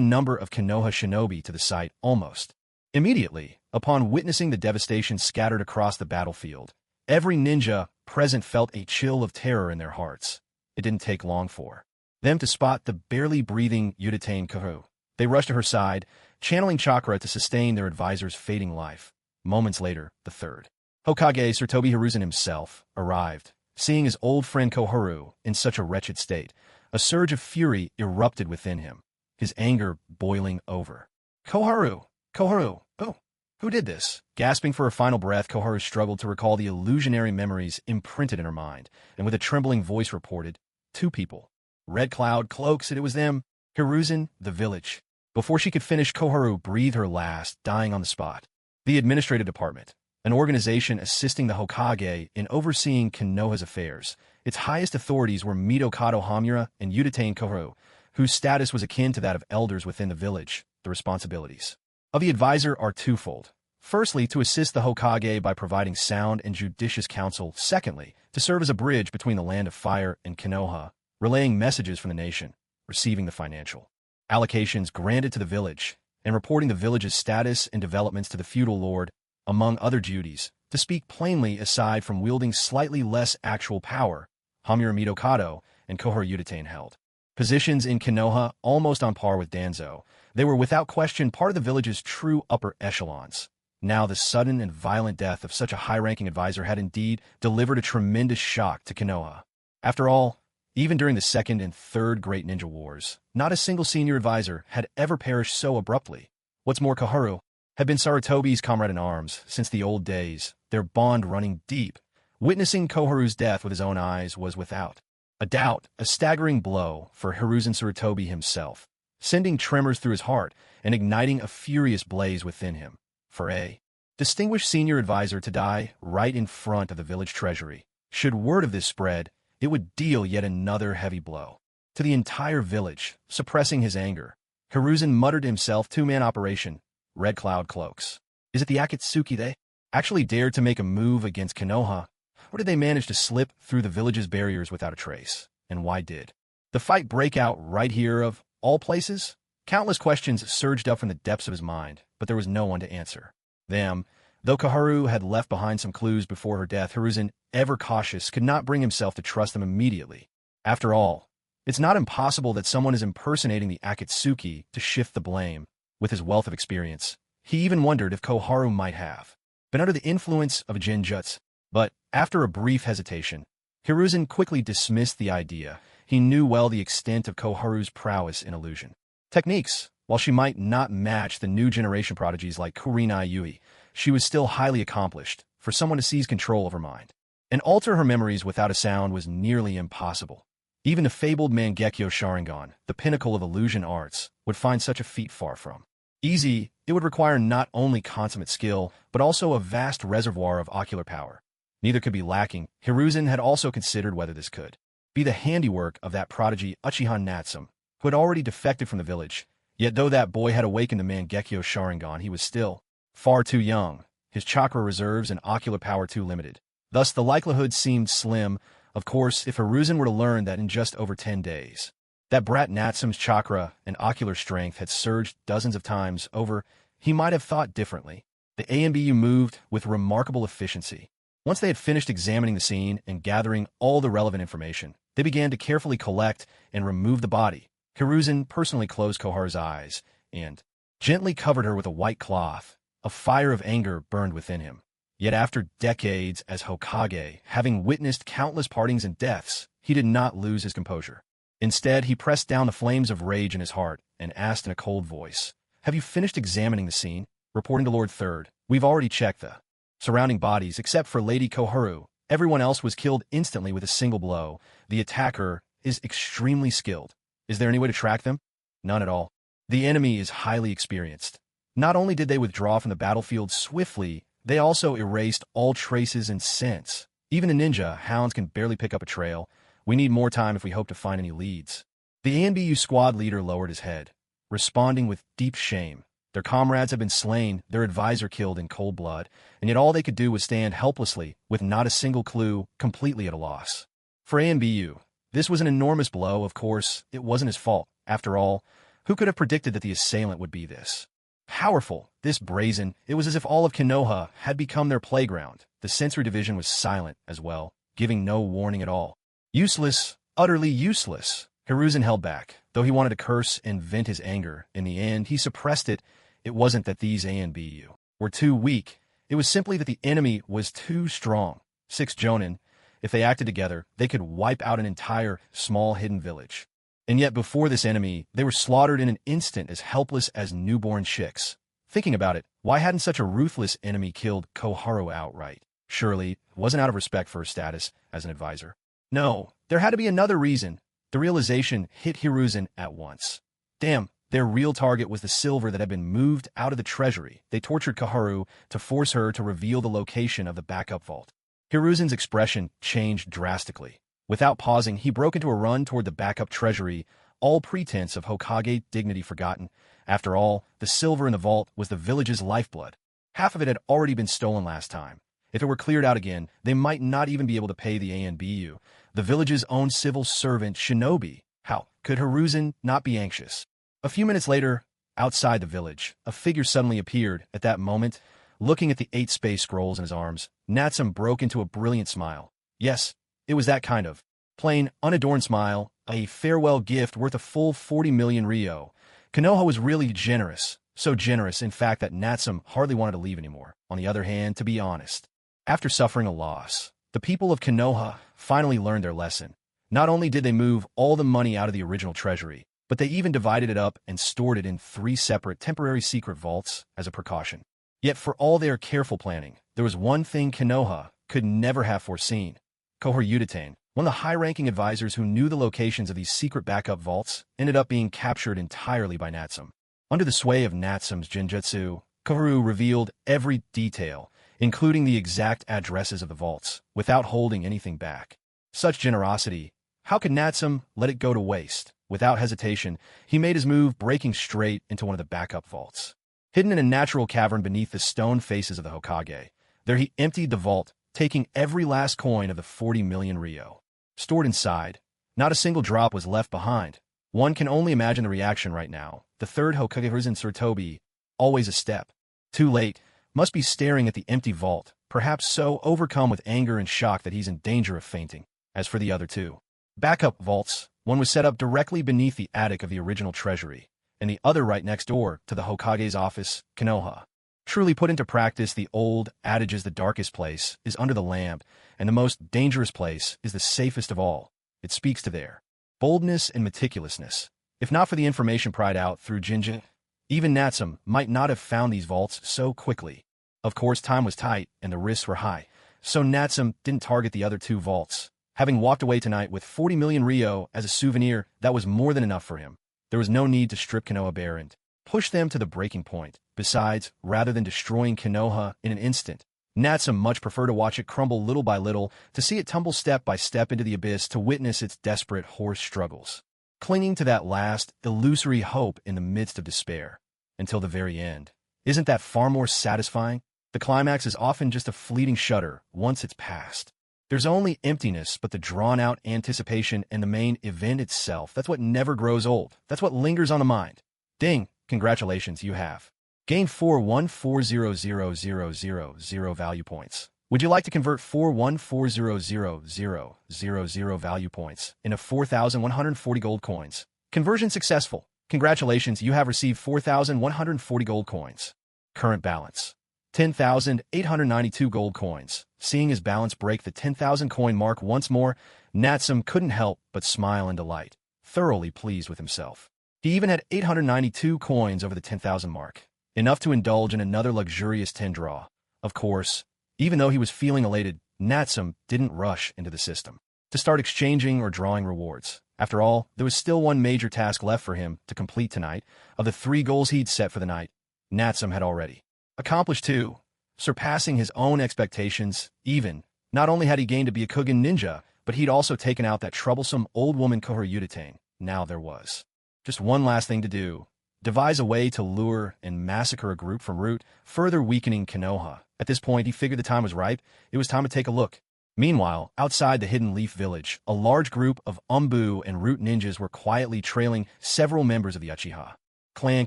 number of Konoha shinobi to the site almost immediately. Upon witnessing the devastation scattered across the battlefield, every ninja present felt a chill of terror in their hearts. It didn't take long for them to spot the barely breathing Yudataine Koharu. They rushed to her side, channeling chakra to sustain their advisor's fading life. Moments later, the third Hokage, Sarutobi Hiruzen himself, arrived. Seeing his old friend Koharu in such a wretched state, a surge of fury erupted within him, his anger boiling over. Koharu! Koharu! Oh, who did this? Gasping for a final breath, Koharu struggled to recall the illusionary memories imprinted in her mind, and with a trembling voice reported, 2 people. Red Cloud Cloaks, it was them. Hiruzen, the village. Before she could finish, Koharu breathed her last, dying on the spot. The Administrative Department, an organization assisting the Hokage in overseeing Konoha's affairs. Its highest authorities were Midokado Hamura and Yudataine Koharu, whose status was akin to that of elders within the village. The responsibilities of the advisor are twofold. Firstly, to assist the Hokage by providing sound and judicious counsel. Secondly, to serve as a bridge between the Land of Fire and Konoha, relaying messages from the nation, receiving the financial allocations granted to the village, and reporting the village's status and developments to the feudal lord, among other duties. To speak plainly, aside from wielding slightly less actual power, Hamura Midokado and Koharu Yudataine held positions in Konoha almost on par with Danzo. They were without question part of the village's true upper echelons. Now the sudden and violent death of such a high-ranking advisor had indeed delivered a tremendous shock to Konoha. After all, even during the Second and Third Great Ninja Wars, not a single senior advisor had ever perished so abruptly. What's more, Koharu had been Sarutobi's comrade-in-arms since the old days, their bond running deep. Witnessing Koharu's death with his own eyes was without a doubt a staggering blow for Hiruzen Sarutobi himself, sending tremors through his heart and igniting a furious blaze within him. For a distinguished senior advisor to die right in front of the village treasury, should word of this spread, it would deal yet another heavy blow to the entire village. Suppressing his anger, Hiruzen muttered to himself, 2-man operation, Red Cloud Cloaks. Is it the Akatsuki they actually dared to make a move against Konoha? Or did they manage to slip through the village's barriers without a trace? And why did the fight break out right here of all places? Countless questions surged up from the depths of his mind, but there was no one to answer them. Though Koharu had left behind some clues before her death, Hiruzen, ever cautious, could not bring himself to trust them immediately. After all, it's not impossible that someone is impersonating the Akatsuki to shift the blame. With his wealth of experience, he even wondered if Koharu might have been under the influence of a Jinjutsu. But, after a brief hesitation, Hiruzen quickly dismissed the idea. He knew well the extent of Koharu's prowess in illusion techniques. While she might not match the new generation prodigies like Kurinai Yui, she was still highly accomplished. For someone to seize control of her mind and alter her memories without a sound was nearly impossible. Even the fabled Mangekyo Sharingan, the pinnacle of illusion arts, would find such a feat far from easy. It would require not only consummate skill, but also a vast reservoir of ocular power. Neither could be lacking. Hiruzen had also considered whether this could be the handiwork of that prodigy Uchiha Natsum, who had already defected from the village. Yet though that boy had awakened the Mangekyo Sharingan, he was still far too young, his chakra reserves and ocular power too limited. Thus the likelihood seemed slim. Of course, if Hiruzen were to learn that in just over 10 days, that brat Natsum's chakra and ocular strength had surged dozens of times over, he might have thought differently. The ANBU moved with remarkable efficiency. Once they had finished examining the scene and gathering all the relevant information, they began to carefully collect and remove the body. Hiruzen personally closed Koharu's eyes and gently covered her with a white cloth. A fire of anger burned within him. Yet after decades as Hokage, having witnessed countless partings and deaths, he did not lose his composure. Instead, he pressed down the flames of rage in his heart and asked in a cold voice, "Have you finished examining the scene?" Reporting to Lord Third, "We've already checked the surrounding bodies except for Lady Koharu. Everyone else was killed instantly with a single blow. The attacker is extremely skilled. Is there any way to track them?" "None at all. The enemy is highly experienced. Not only did they withdraw from the battlefield swiftly, they also erased all traces and scents. Even a ninja, hounds can barely pick up a trail. We need more time if we hope to find any leads." The ANBU squad leader lowered his head, responding with deep shame. Their comrades had been slain, their advisor killed in cold blood, and yet all they could do was stand helplessly, with not a single clue, completely at a loss. For ANBU, this was an enormous blow. Of course, it wasn't his fault. After all, who could have predicted that the assailant would be this powerful, this brazen? It was as if all of Konoha had become their playground. The sensory division was silent as well, giving no warning at all. Useless, utterly useless. Hiruzen held back, though he wanted to curse and vent his anger. In the end, he suppressed it. It wasn't that these ANBU were too weak. It was simply that the enemy was too strong. 6 Jonin, if they acted together, they could wipe out an entire, small hidden village. And yet before this enemy, they were slaughtered in an instant, as helpless as newborn chicks. Thinking about it, why hadn't such a ruthless enemy killed Koharu outright? Surely, it wasn't out of respect for her status as an advisor. No, there had to be another reason. The realization hit Hiruzen at once. Damn, their real target was the silver that had been moved out of the treasury. They tortured Koharu to force her to reveal the location of the backup vault. Hiruzen's expression changed drastically. Without pausing, he broke into a run toward the backup treasury, all pretense of Hokage dignity forgotten. After all, the silver in the vault was the village's lifeblood. Half of it had already been stolen last time. If it were cleared out again, they might not even be able to pay the ANBU, the village's own civil servant shinobi. How could Hiruzen not be anxious? A few minutes later, outside the village, a figure suddenly appeared. At that moment, looking at the 8 space scrolls in his arms, Natsum broke into a brilliant smile. Yes, it was that kind of plain, unadorned smile, a farewell gift worth a full 40 million ryo. Konoha was really generous, so generous, in fact, that Natsum hardly wanted to leave anymore. On the other hand, to be honest, after suffering a loss, the people of Konoha finally learned their lesson. Not only did they move all the money out of the original treasury, but they even divided it up and stored it in 3 separate temporary secret vaults as a precaution. Yet for all their careful planning, there was one thing Konoha could never have foreseen. Koharu, one of the high-ranking advisors who knew the locations of these secret backup vaults, ended up being captured entirely by Natsum. Under the sway of Natsum's genjutsu, Koharu revealed every detail, including the exact addresses of the vaults, without holding anything back. Such generosity, how could Natsum let it go to waste? Without hesitation, he made his move, breaking straight into one of the backup vaults. Hidden in a natural cavern beneath the stone faces of the Hokage, there he emptied the vault, taking every last coin of the 40 million ryo. Stored inside, not a single drop was left behind. One can only imagine the reaction right now. The third Hokage, Hiruzen Sarutobi, always a step too late, must be staring at the empty vault, perhaps so overcome with anger and shock that he's in danger of fainting. As for the other 2 backup vaults, one was set up directly beneath the attic of the original treasury, and the other right next door to the Hokage's office, Konoha. Truly put into practice, the old adage is the darkest place is under the lamp, and the most dangerous place is the safest of all. It speaks to their boldness and meticulousness. If not for the information pried out through Jinja, even Natsum might not have found these vaults so quickly. Of course, time was tight and the risks were high, so Natsum didn't target the other 2 vaults. Having walked away tonight with 40 million ryo as a souvenir, that was more than enough for him. There was no need to strip Konoha bare and push them to the breaking point. Besides, rather than destroying Konoha in an instant, Natsum much preferred to watch it crumble little by little, to see it tumble step by step into the abyss, to witness its desperate, hoarse struggles, clinging to that last, illusory hope in the midst of despair, until the very end. Isn't that far more satisfying? The climax is often just a fleeting shudder once it's past. There's only emptiness, but the drawn-out anticipation and the main event itself. That's what never grows old. That's what lingers on the mind. Ding! Congratulations, you have gained 414000000 value points. Would you like to convert 414000000 value points into 4,140 gold coins? Conversion successful. Congratulations, you have received 4,140 gold coins. Current balance: 10,892 gold coins. Seeing his balance break the 10,000 coin mark once more, Natsum couldn't help but smile in delight. thoroughly pleased with himself. He even had 892 coins over the 10,000 mark, enough to indulge in another luxurious 10 draw. Of course, even though he was feeling elated, Natsum didn't rush into the system to start exchanging or drawing rewards. After all, there was still one major task left for him to complete tonight. Of the 3 goals he'd set for the night, Natsum had already accomplished 2, surpassing his own expectations. Even, not only had he gained to be a Kugen ninja, but he'd also taken out that troublesome old woman Konoha Yutane. Now there was just one last thing to do: devise a way to lure and massacre a group from Root, further weakening Konoha. At this point, he figured the time was ripe. It was time to take a look. Meanwhile, outside the Hidden Leaf Village, a large group of Umbu and Root ninjas were quietly trailing several members of the Uchiha clan,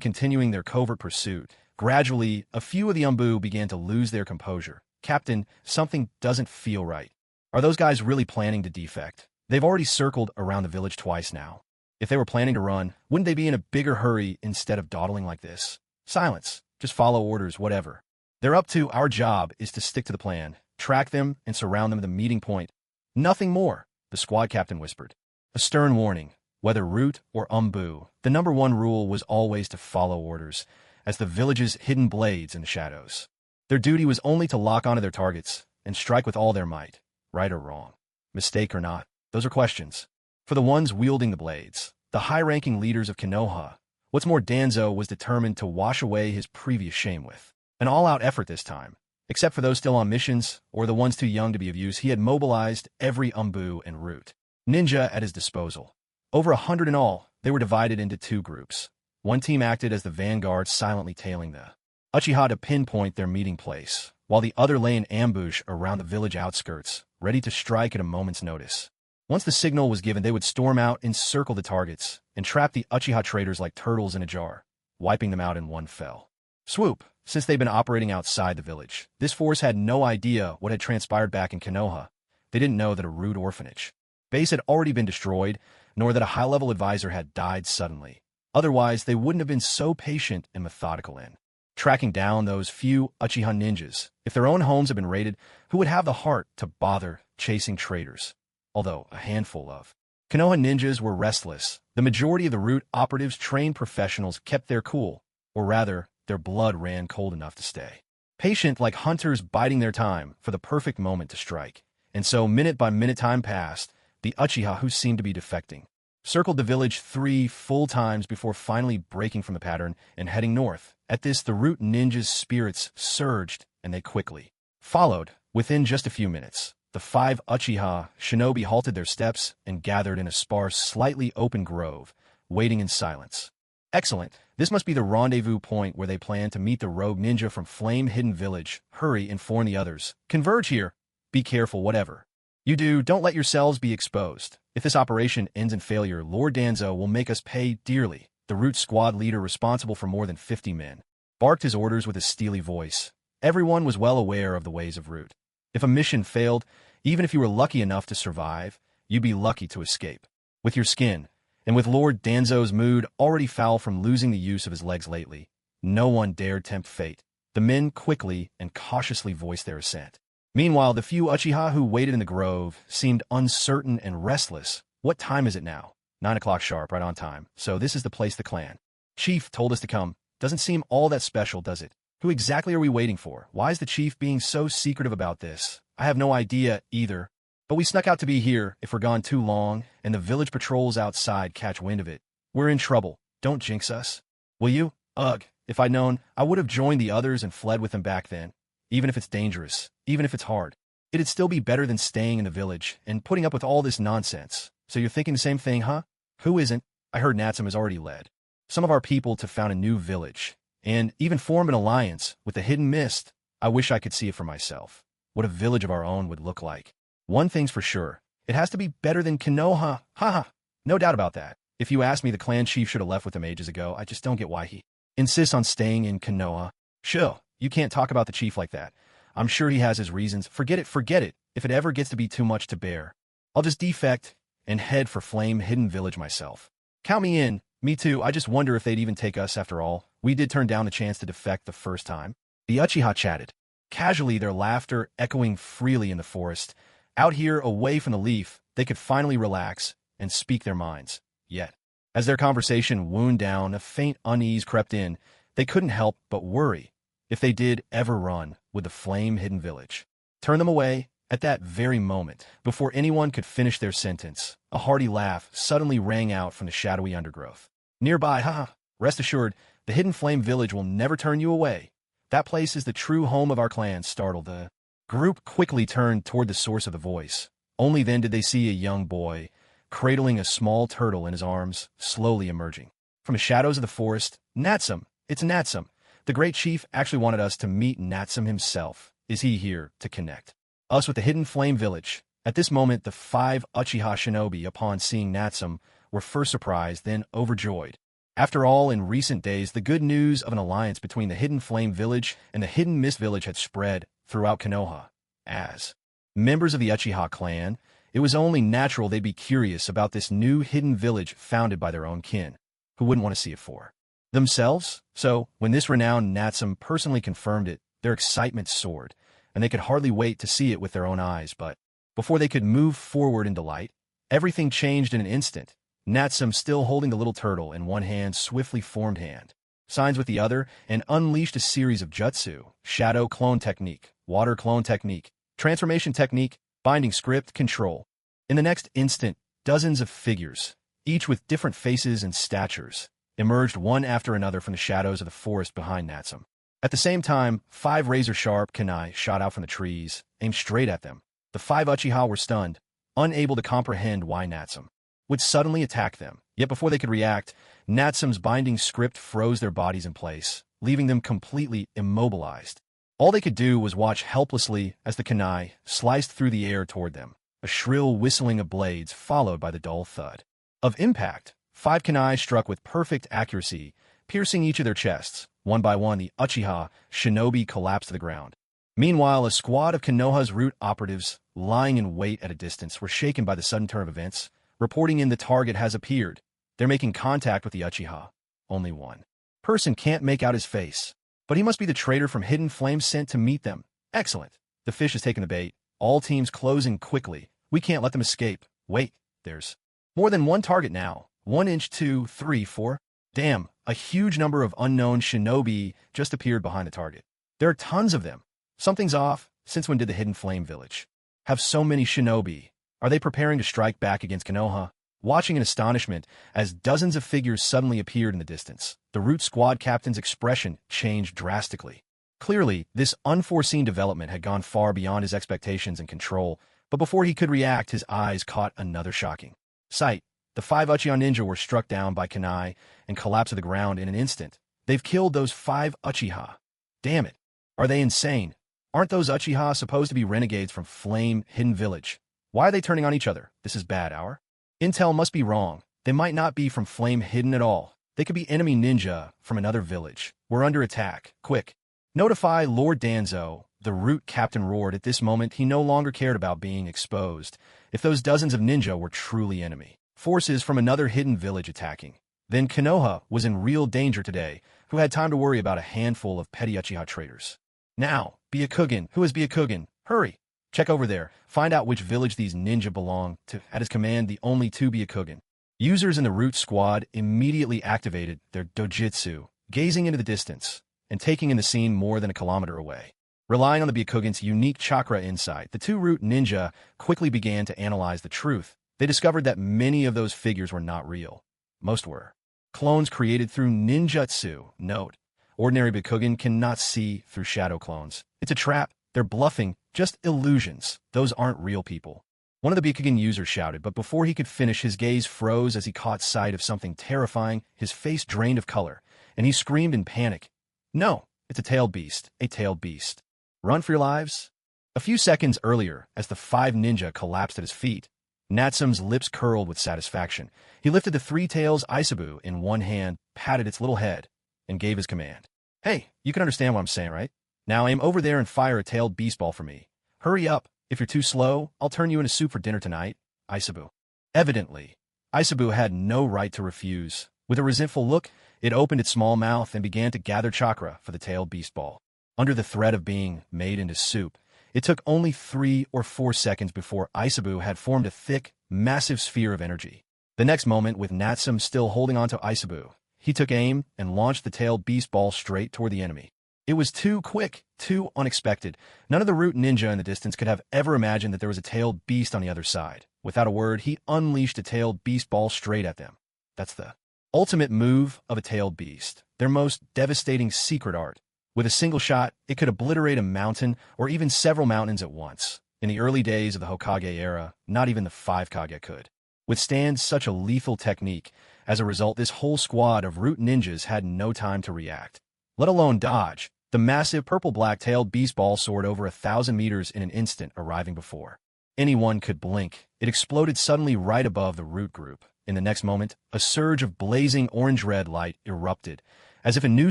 continuing their covert pursuit. Gradually, a few of the Umbu began to lose their composure. "Captain, something doesn't feel right. Are those guys really planning to defect? They've already circled around the village twice now. If they were planning to run, wouldn't they be in a bigger hurry instead of dawdling like this?" "Silence. Just follow orders, whatever they're up to. Our job is to stick to the plan, track them, and surround them at the meeting point. Nothing more," the squad captain whispered. A stern warning. Whether Root or Umbu, the #1 rule was always to follow orders, as the village's hidden blades in the shadows. Their duty was only to lock onto their targets and strike with all their might. Right or wrong, mistake or not, those are questions for the ones wielding the blades, the high-ranking leaders of Konoha. What's more, Danzo was determined to wash away his previous shame with an all-out effort this time. Except for those still on missions, or the ones too young to be of use, he had mobilized every Umbu and Root ninja at his disposal. Over 100 in all, they were divided into 2 groups. One team acted as the vanguard, silently tailing the Uchiha to pinpoint their meeting place, while the other lay in ambush around the village outskirts, ready to strike at a moment's notice. Once the signal was given, they would storm out, encircle the targets, and trap the Uchiha traders like turtles in a jar, wiping them out in one fell swoop. Since they'd been operating outside the village, this force had no idea what had transpired back in Konoha. They didn't know that a Root orphanage base had already been destroyed, nor that a high-level advisor had died suddenly. Otherwise, they wouldn't have been so patient and methodical in tracking down those few Uchiha ninjas. If their own homes had been raided, who would have the heart to bother chasing traitors? Although a handful of Konoha ninjas were restless, the majority of the Root operatives, trained professionals, kept their cool, or rather, their blood ran cold enough to stay patient, like hunters biding their time for the perfect moment to strike. And so, minute by minute, time passed. The Uchiha, who seemed to be defecting, circled the village 3 full times before finally breaking from the pattern and heading north. At this, the Root ninjas' spirits surged, and they quickly followed. Within just a few minutes, the 5 Uchiha shinobi halted their steps and gathered in a sparse, slightly open grove, waiting in silence. Excellent. This must be the rendezvous point where they plan to meet the rogue ninja from Flame Hidden Village. Hurry, inform the others. Converge here. Be careful, whatever you do, don't let yourselves be exposed. If this operation ends in failure, Lord Danzo will make us pay dearly. The Root squad leader, responsible for more than 50 men, barked his orders with a steely voice. Everyone was well aware of the ways of Root. If a mission failed, even if you were lucky enough to survive, you'd be lucky to escape with your skin. And with Lord Danzo's mood already foul from losing the use of his legs lately, no one dared tempt fate. The men quickly and cautiously voiced their assent. Meanwhile, the few Uchiha who waited in the grove seemed uncertain and restless. "What time is it now?" 9 o'clock sharp, right on time. "So this is the place the clan chief told us to come. Doesn't seem all that special, does it? Who exactly are we waiting for? Why is the chief being so secretive about this? I have no idea either. But we snuck out to be here. If we're gone too long, and the village patrols outside catch wind of it, we're in trouble. Don't jinx us. Will you?" "Ugh, if I'd known, I would have joined the others and fled with them back then. Even if it's dangerous, even if it's hard, it'd still be better than staying in the village and putting up with all this nonsense. So you're thinking the same thing, huh?" "Who isn't?" "I heard Natsum has already led some of our people to found a new village, and even form an alliance with the Hidden Mist. I wish I could see it for myself. What a village of our own would look like. One thing's for sure, it has to be better than Konoha. Haha, no doubt about that. If you ask me, the clan chief should have left with them ages ago. I just don't get why he insists on staying in Konoha." "Chill, you can't talk about the chief like that. I'm sure he has his reasons. Forget it, forget it. If it ever gets to be too much to bear, I'll just defect and head for Flame Hidden Village myself." "Count me in." "Me too. I just wonder if they'd even take us after all. We did turn down the chance to defect the first time." The Uchiha chatted casually, their laughter echoing freely in the forest. Out here, away from the leaf, they could finally relax and speak their minds. yet. As their conversation wound down, a faint unease crept in. They couldn't help but worry. If they did ever run, would the flame-hidden village turn them away? At that very moment, before anyone could finish their sentence, a hearty laugh suddenly rang out from the shadowy undergrowth. Nearby, haha, rest assured, the hidden flame village will never turn you away. That place is the true home of our clan, startled. The group quickly turned toward the source of the voice. Only then did they see a young boy, cradling a small turtle in his arms, slowly emerging. From the shadows of the forest, Natsum, it's Natsum. The great chief actually wanted us to meet Natsum himself. Is he here to connect us with the hidden flame village? At this moment, the 5 Uchiha shinobi, upon seeing Natsum, were first surprised, then overjoyed. After all, in recent days, the good news of an alliance between the hidden flame village and the hidden mist village had spread throughout Konoha. As members of the Uchiha clan, it was only natural they'd be curious about this new hidden village founded by their own kin. Who wouldn't want to see it for themselves? So, when this renowned Natsum personally confirmed it, their excitement soared, and they could hardly wait to see it with their own eyes. But before they could move forward in delight, everything changed in an instant. Natsum, still holding the little turtle in one hand, swiftly formed hand signs with the other and unleashed a series of jutsu: shadow clone technique, water clone technique, transformation technique, binding script, control. In the next instant, dozens of figures, each with different faces and statures, emerged one after another from the shadows of the forest behind Natsum. At the same time, 5 razor-sharp kunai shot out from the trees, aimed straight at them. The 5 Uchiha were stunned, unable to comprehend why Natsum would suddenly attack them. Yet before they could react, Natsum's binding script froze their bodies in place, leaving them completely immobilized. All they could do was watch helplessly as the kunai sliced through the air toward them, a shrill whistling of blades followed by the dull thud of impact. 5 kunai struck with perfect accuracy, piercing each of their chests. One by one, the Uchiha shinobi collapsed to the ground. Meanwhile, a squad of Konoha's root operatives, lying in wait at a distance, were shaken by the sudden turn of events, reporting in the target has appeared. They're making contact with the Uchiha. Only one person can't make out his face, but he must be the traitor from Hidden Flame sent to meet them. Excellent. The fish has taken the bait. All teams closing quickly. We can't let them escape. Wait, there's more than one target now. 1 inch, 2, 3, 4. Damn, a huge number of unknown shinobi just appeared behind the target. There are tons of them. Something's off. Since when did the Hidden Flame village have so many shinobi? Are they preparing to strike back against Konoha? Watching in astonishment as dozens of figures suddenly appeared in the distance, the root squad captain's expression changed drastically. Clearly, this unforeseen development had gone far beyond his expectations and control, but before he could react, his eyes caught another shocking sight. The 5 Uchiha ninja were struck down by kunai and collapsed to the ground in an instant. They've killed those 5 Uchiha. Damn it. Are they insane? Aren't those Uchiha supposed to be renegades from Flame Hidden Village? Why are they turning on each other? This is bad. Our intel must be wrong. They might not be from Flame Hidden at all. They could be enemy ninja from another village. We're under attack. Quick. Notify Lord Danzo. The root captain roared. At this moment, he no longer cared about being exposed. If those dozens of ninja were truly enemy forces from another hidden village attacking, then Konoha was in real danger today. Who had time to worry about a handful of petty Uchiha traitors? Now, Byakugan. Who is Byakugan? Hurry. Check over there. Find out which village these ninja belong to. At his command, the only 2 Byakugan users in the root squad immediately activated their dojutsu, gazing into the distance and taking in the scene more than a kilometer away. Relying on the Byakugan's unique chakra insight, the 2 root ninja quickly began to analyze the truth. They discovered that many of those figures were not real. Most were clones created through ninjutsu. Note: ordinary Byakugan cannot see through shadow clones. It's a trap. They're bluffing. Just illusions. Those aren't real people. One of the Byakugan users shouted, but before he could finish, his gaze froze as he caught sight of something terrifying. His face drained of color, and he screamed in panic. No, it's a tailed beast. A tailed beast. Run for your lives. A few seconds earlier, as the 5 ninja collapsed at his feet, Natsum's lips curled with satisfaction. He lifted the 3 tails Isabu in one hand, patted its little head, and gave his command. Hey, you can understand what I'm saying, right? Now aim over there and fire a tailed beast ball for me. Hurry up. If you're too slow, I'll turn you into soup for dinner tonight. Isabu. Evidently, Isabu had no right to refuse. With a resentful look, it opened its small mouth and began to gather chakra for the tailed beast ball. Under the threat of being made into soup, it took only 3 or 4 seconds before Isabu had formed a thick, massive sphere of energy. The next moment, with Natsum still holding onto Isabu, he took aim and launched the tailed beast ball straight toward the enemy. It was too quick, too unexpected. None of the root ninja in the distance could have ever imagined that there was a tailed beast on the other side. Without a word, he unleashed a tailed beast ball straight at them. That's the ultimate move of a tailed beast, their most devastating secret art. With a single shot, it could obliterate a mountain or even several mountains at once. In the early days of the Hokage era, not even the 5 Kage could withstand such a lethal technique. As a result, this whole squad of root ninjas had no time to react, let alone dodge. The massive purple-black-tailed beast ball soared over 1,000 meters in an instant, arriving before anyone could blink. It exploded suddenly right above the root group. In the next moment, a surge of blazing orange-red light erupted, as if a new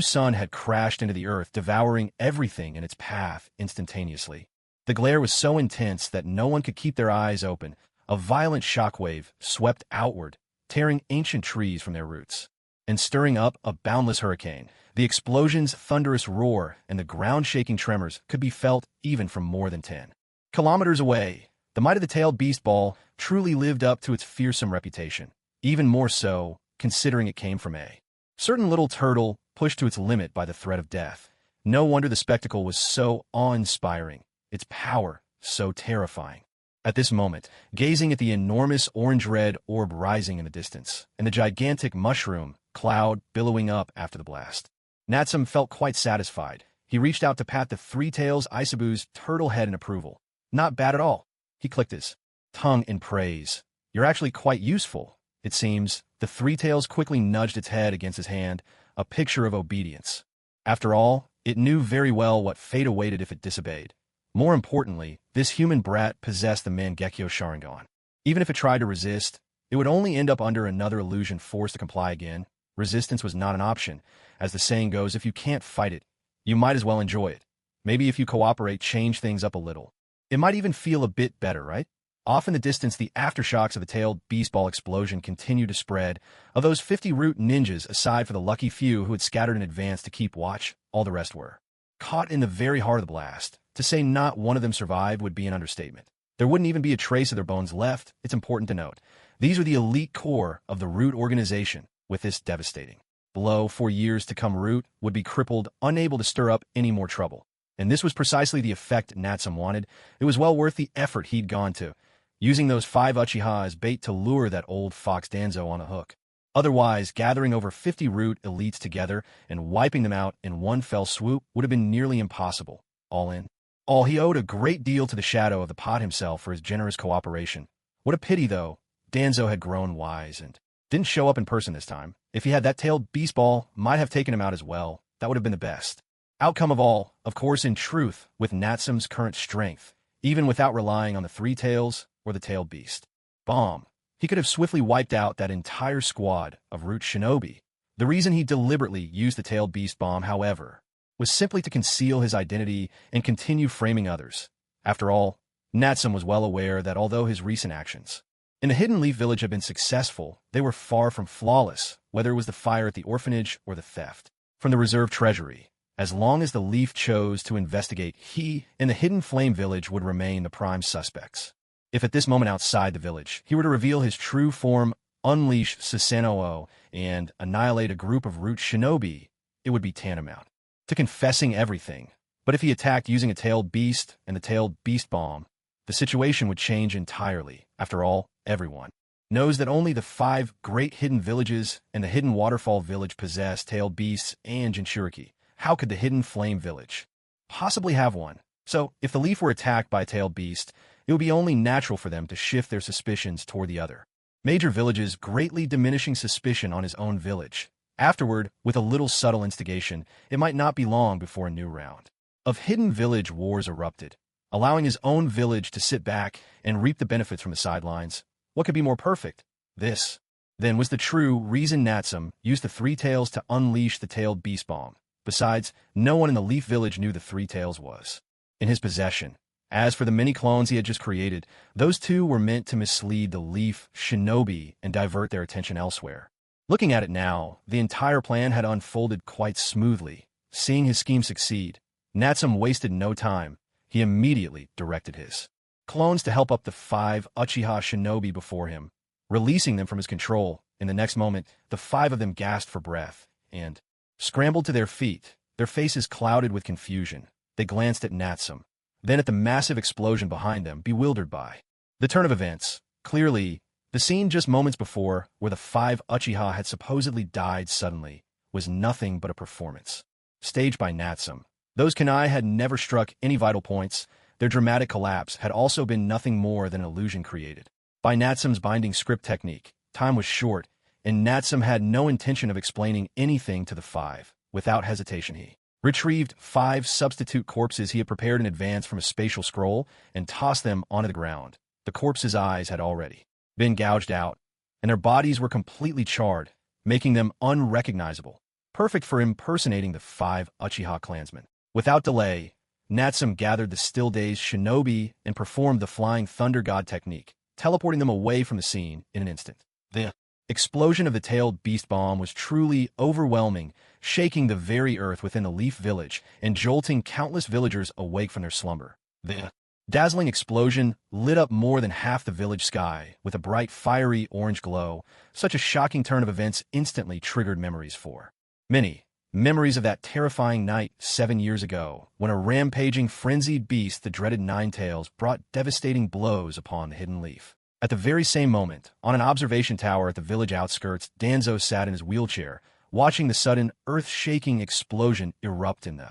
sun had crashed into the earth, devouring everything in its path instantaneously. The glare was so intense that no one could keep their eyes open. A violent shockwave swept outward, tearing ancient trees from their roots and stirring up a boundless hurricane. The explosion's thunderous roar and the ground-shaking tremors could be felt even from more than 10 kilometers away. The might of the tailed beast ball truly lived up to its fearsome reputation, even more so considering it came from a certain little turtle pushed to its limit by the threat of death. No wonder the spectacle was so awe-inspiring, its power so terrifying. At this moment, gazing at the enormous orange-red orb rising in the distance and the gigantic mushroom cloud billowing up after the blast, Natsum felt quite satisfied. He reached out to pat the Three Tails Isabu's turtle head in approval. Not bad at all. He clicked his tongue in praise. You're actually quite useful, it seems. The Three Tails quickly nudged its head against his hand, a picture of obedience. After all, it knew very well what fate awaited if it disobeyed. More importantly, this human brat possessed the Mangekyo Sharingan. Even if it tried to resist, it would only end up under another illusion forced to comply again. Resistance was not an option. As the saying goes, if you can't fight it, you might as well enjoy it. Maybe if you cooperate, change things up a little. It might even feel a bit better, right? Off in the distance, the aftershocks of the tailed beast ball explosion continued to spread. Of those 50 root ninjas, aside for the lucky few who had scattered in advance to keep watch, all the rest were caught in the very heart of the blast. To say not one of them survived would be an understatement. There wouldn't even be a trace of their bones left. It's important to note, these are the elite core of the root organization. With this devastating blow, for years to come, Root would be crippled, unable to stir up any more trouble. And this was precisely the effect Natsum wanted. It was well worth the effort he'd gone to, using those 5 Uchiha as bait to lure that old fox Danzo on a hook. Otherwise, gathering over 50 Root elites together and wiping them out in one fell swoop would have been nearly impossible. All in all, he owed a great deal to the shadow of the pot himself for his generous cooperation. What a pity, though, Danzo had grown wise and didn't show up in person this time. If he had, that tailed beast ball might have taken him out as well. That would have been the best outcome of all. Of course, in truth, with Natsum's current strength, even without relying on the Three Tails or the tailed beast bomb, he could have swiftly wiped out that entire squad of root shinobi. The reason he deliberately used the tailed beast bomb, however, was simply to conceal his identity and continue framing others. After all, Natsum was well aware that although his recent actions in the Hidden Leaf Village had been successful, they were far from flawless, whether it was the fire at the orphanage or the theft from the reserve treasury. As long as the Leaf chose to investigate, he and the Hidden Flame Village would remain the prime suspects. If at this moment outside the village, he were to reveal his true form, unleash Susanoo, and annihilate a group of root shinobi, it would be tantamount to confessing everything. But if he attacked using a tailed beast and the tailed beast bomb, the situation would change entirely. After all, everyone knows that only the 5 great hidden villages and the Hidden Waterfall Village possess tailed beasts and Jinchuriki. How could the Hidden Flame Village possibly have one? So, if the Leaf were attacked by a tailed beast, it would be only natural for them to shift their suspicions toward the other major villages, greatly diminishing suspicion on his own village. Afterward, with a little subtle instigation, it might not be long before a new round of hidden village wars erupted, allowing his own village to sit back and reap the benefits from the sidelines. What could be more perfect? This, then, was the true reason Natsum used the Three Tails to unleash the tailed beast bomb. Besides, no one in the Leaf Village knew the Three Tails was in his possession. As for the many clones he had just created, those two were meant to mislead the Leaf shinobi and divert their attention elsewhere. Looking at it now, the entire plan had unfolded quite smoothly. Seeing his scheme succeed, Natsum wasted no time. He immediately directed his clones to help up the 5 Uchiha shinobi before him. releasing them from his control. In the next moment, the 5 of them gasped for breath and scrambled to their feet, their faces clouded with confusion. They glanced at Natsum, then at the massive explosion behind them, bewildered by the turn of events. Clearly, the scene just moments before, where the 5 Uchiha had supposedly died suddenly, was nothing but a performance staged by Natsum. Those kunai had never struck any vital points. Their dramatic collapse had also been nothing more than an illusion created by Natsum's binding script technique. Time was short, and Natsum had no intention of explaining anything to the 5. Without hesitation, he retrieved 5 substitute corpses he had prepared in advance from a spatial scroll and tossed them onto the ground. The corpses' eyes had already been gouged out, and their bodies were completely charred, making them unrecognizable, perfect for impersonating the 5 Uchiha clansmen. Without delay, Natsum gathered the still-dazed shinobi and performed the Flying Thunder God technique, teleporting them away from the scene in an instant. The explosion of the tailed beast bomb was truly overwhelming, shaking the very earth within the Leaf Village and jolting countless villagers awake from their slumber. The dazzling explosion lit up more than half the village sky with a bright, fiery orange glow. Such a shocking turn of events instantly triggered memories for many. Memories of that terrifying night 7 years ago, when a rampaging, frenzied beast, the dreaded Ninetails, brought devastating blows upon the Hidden Leaf. At the very same moment, on an observation tower at the village outskirts, Danzo sat in his wheelchair, watching the sudden, earth-shaking explosion erupt in the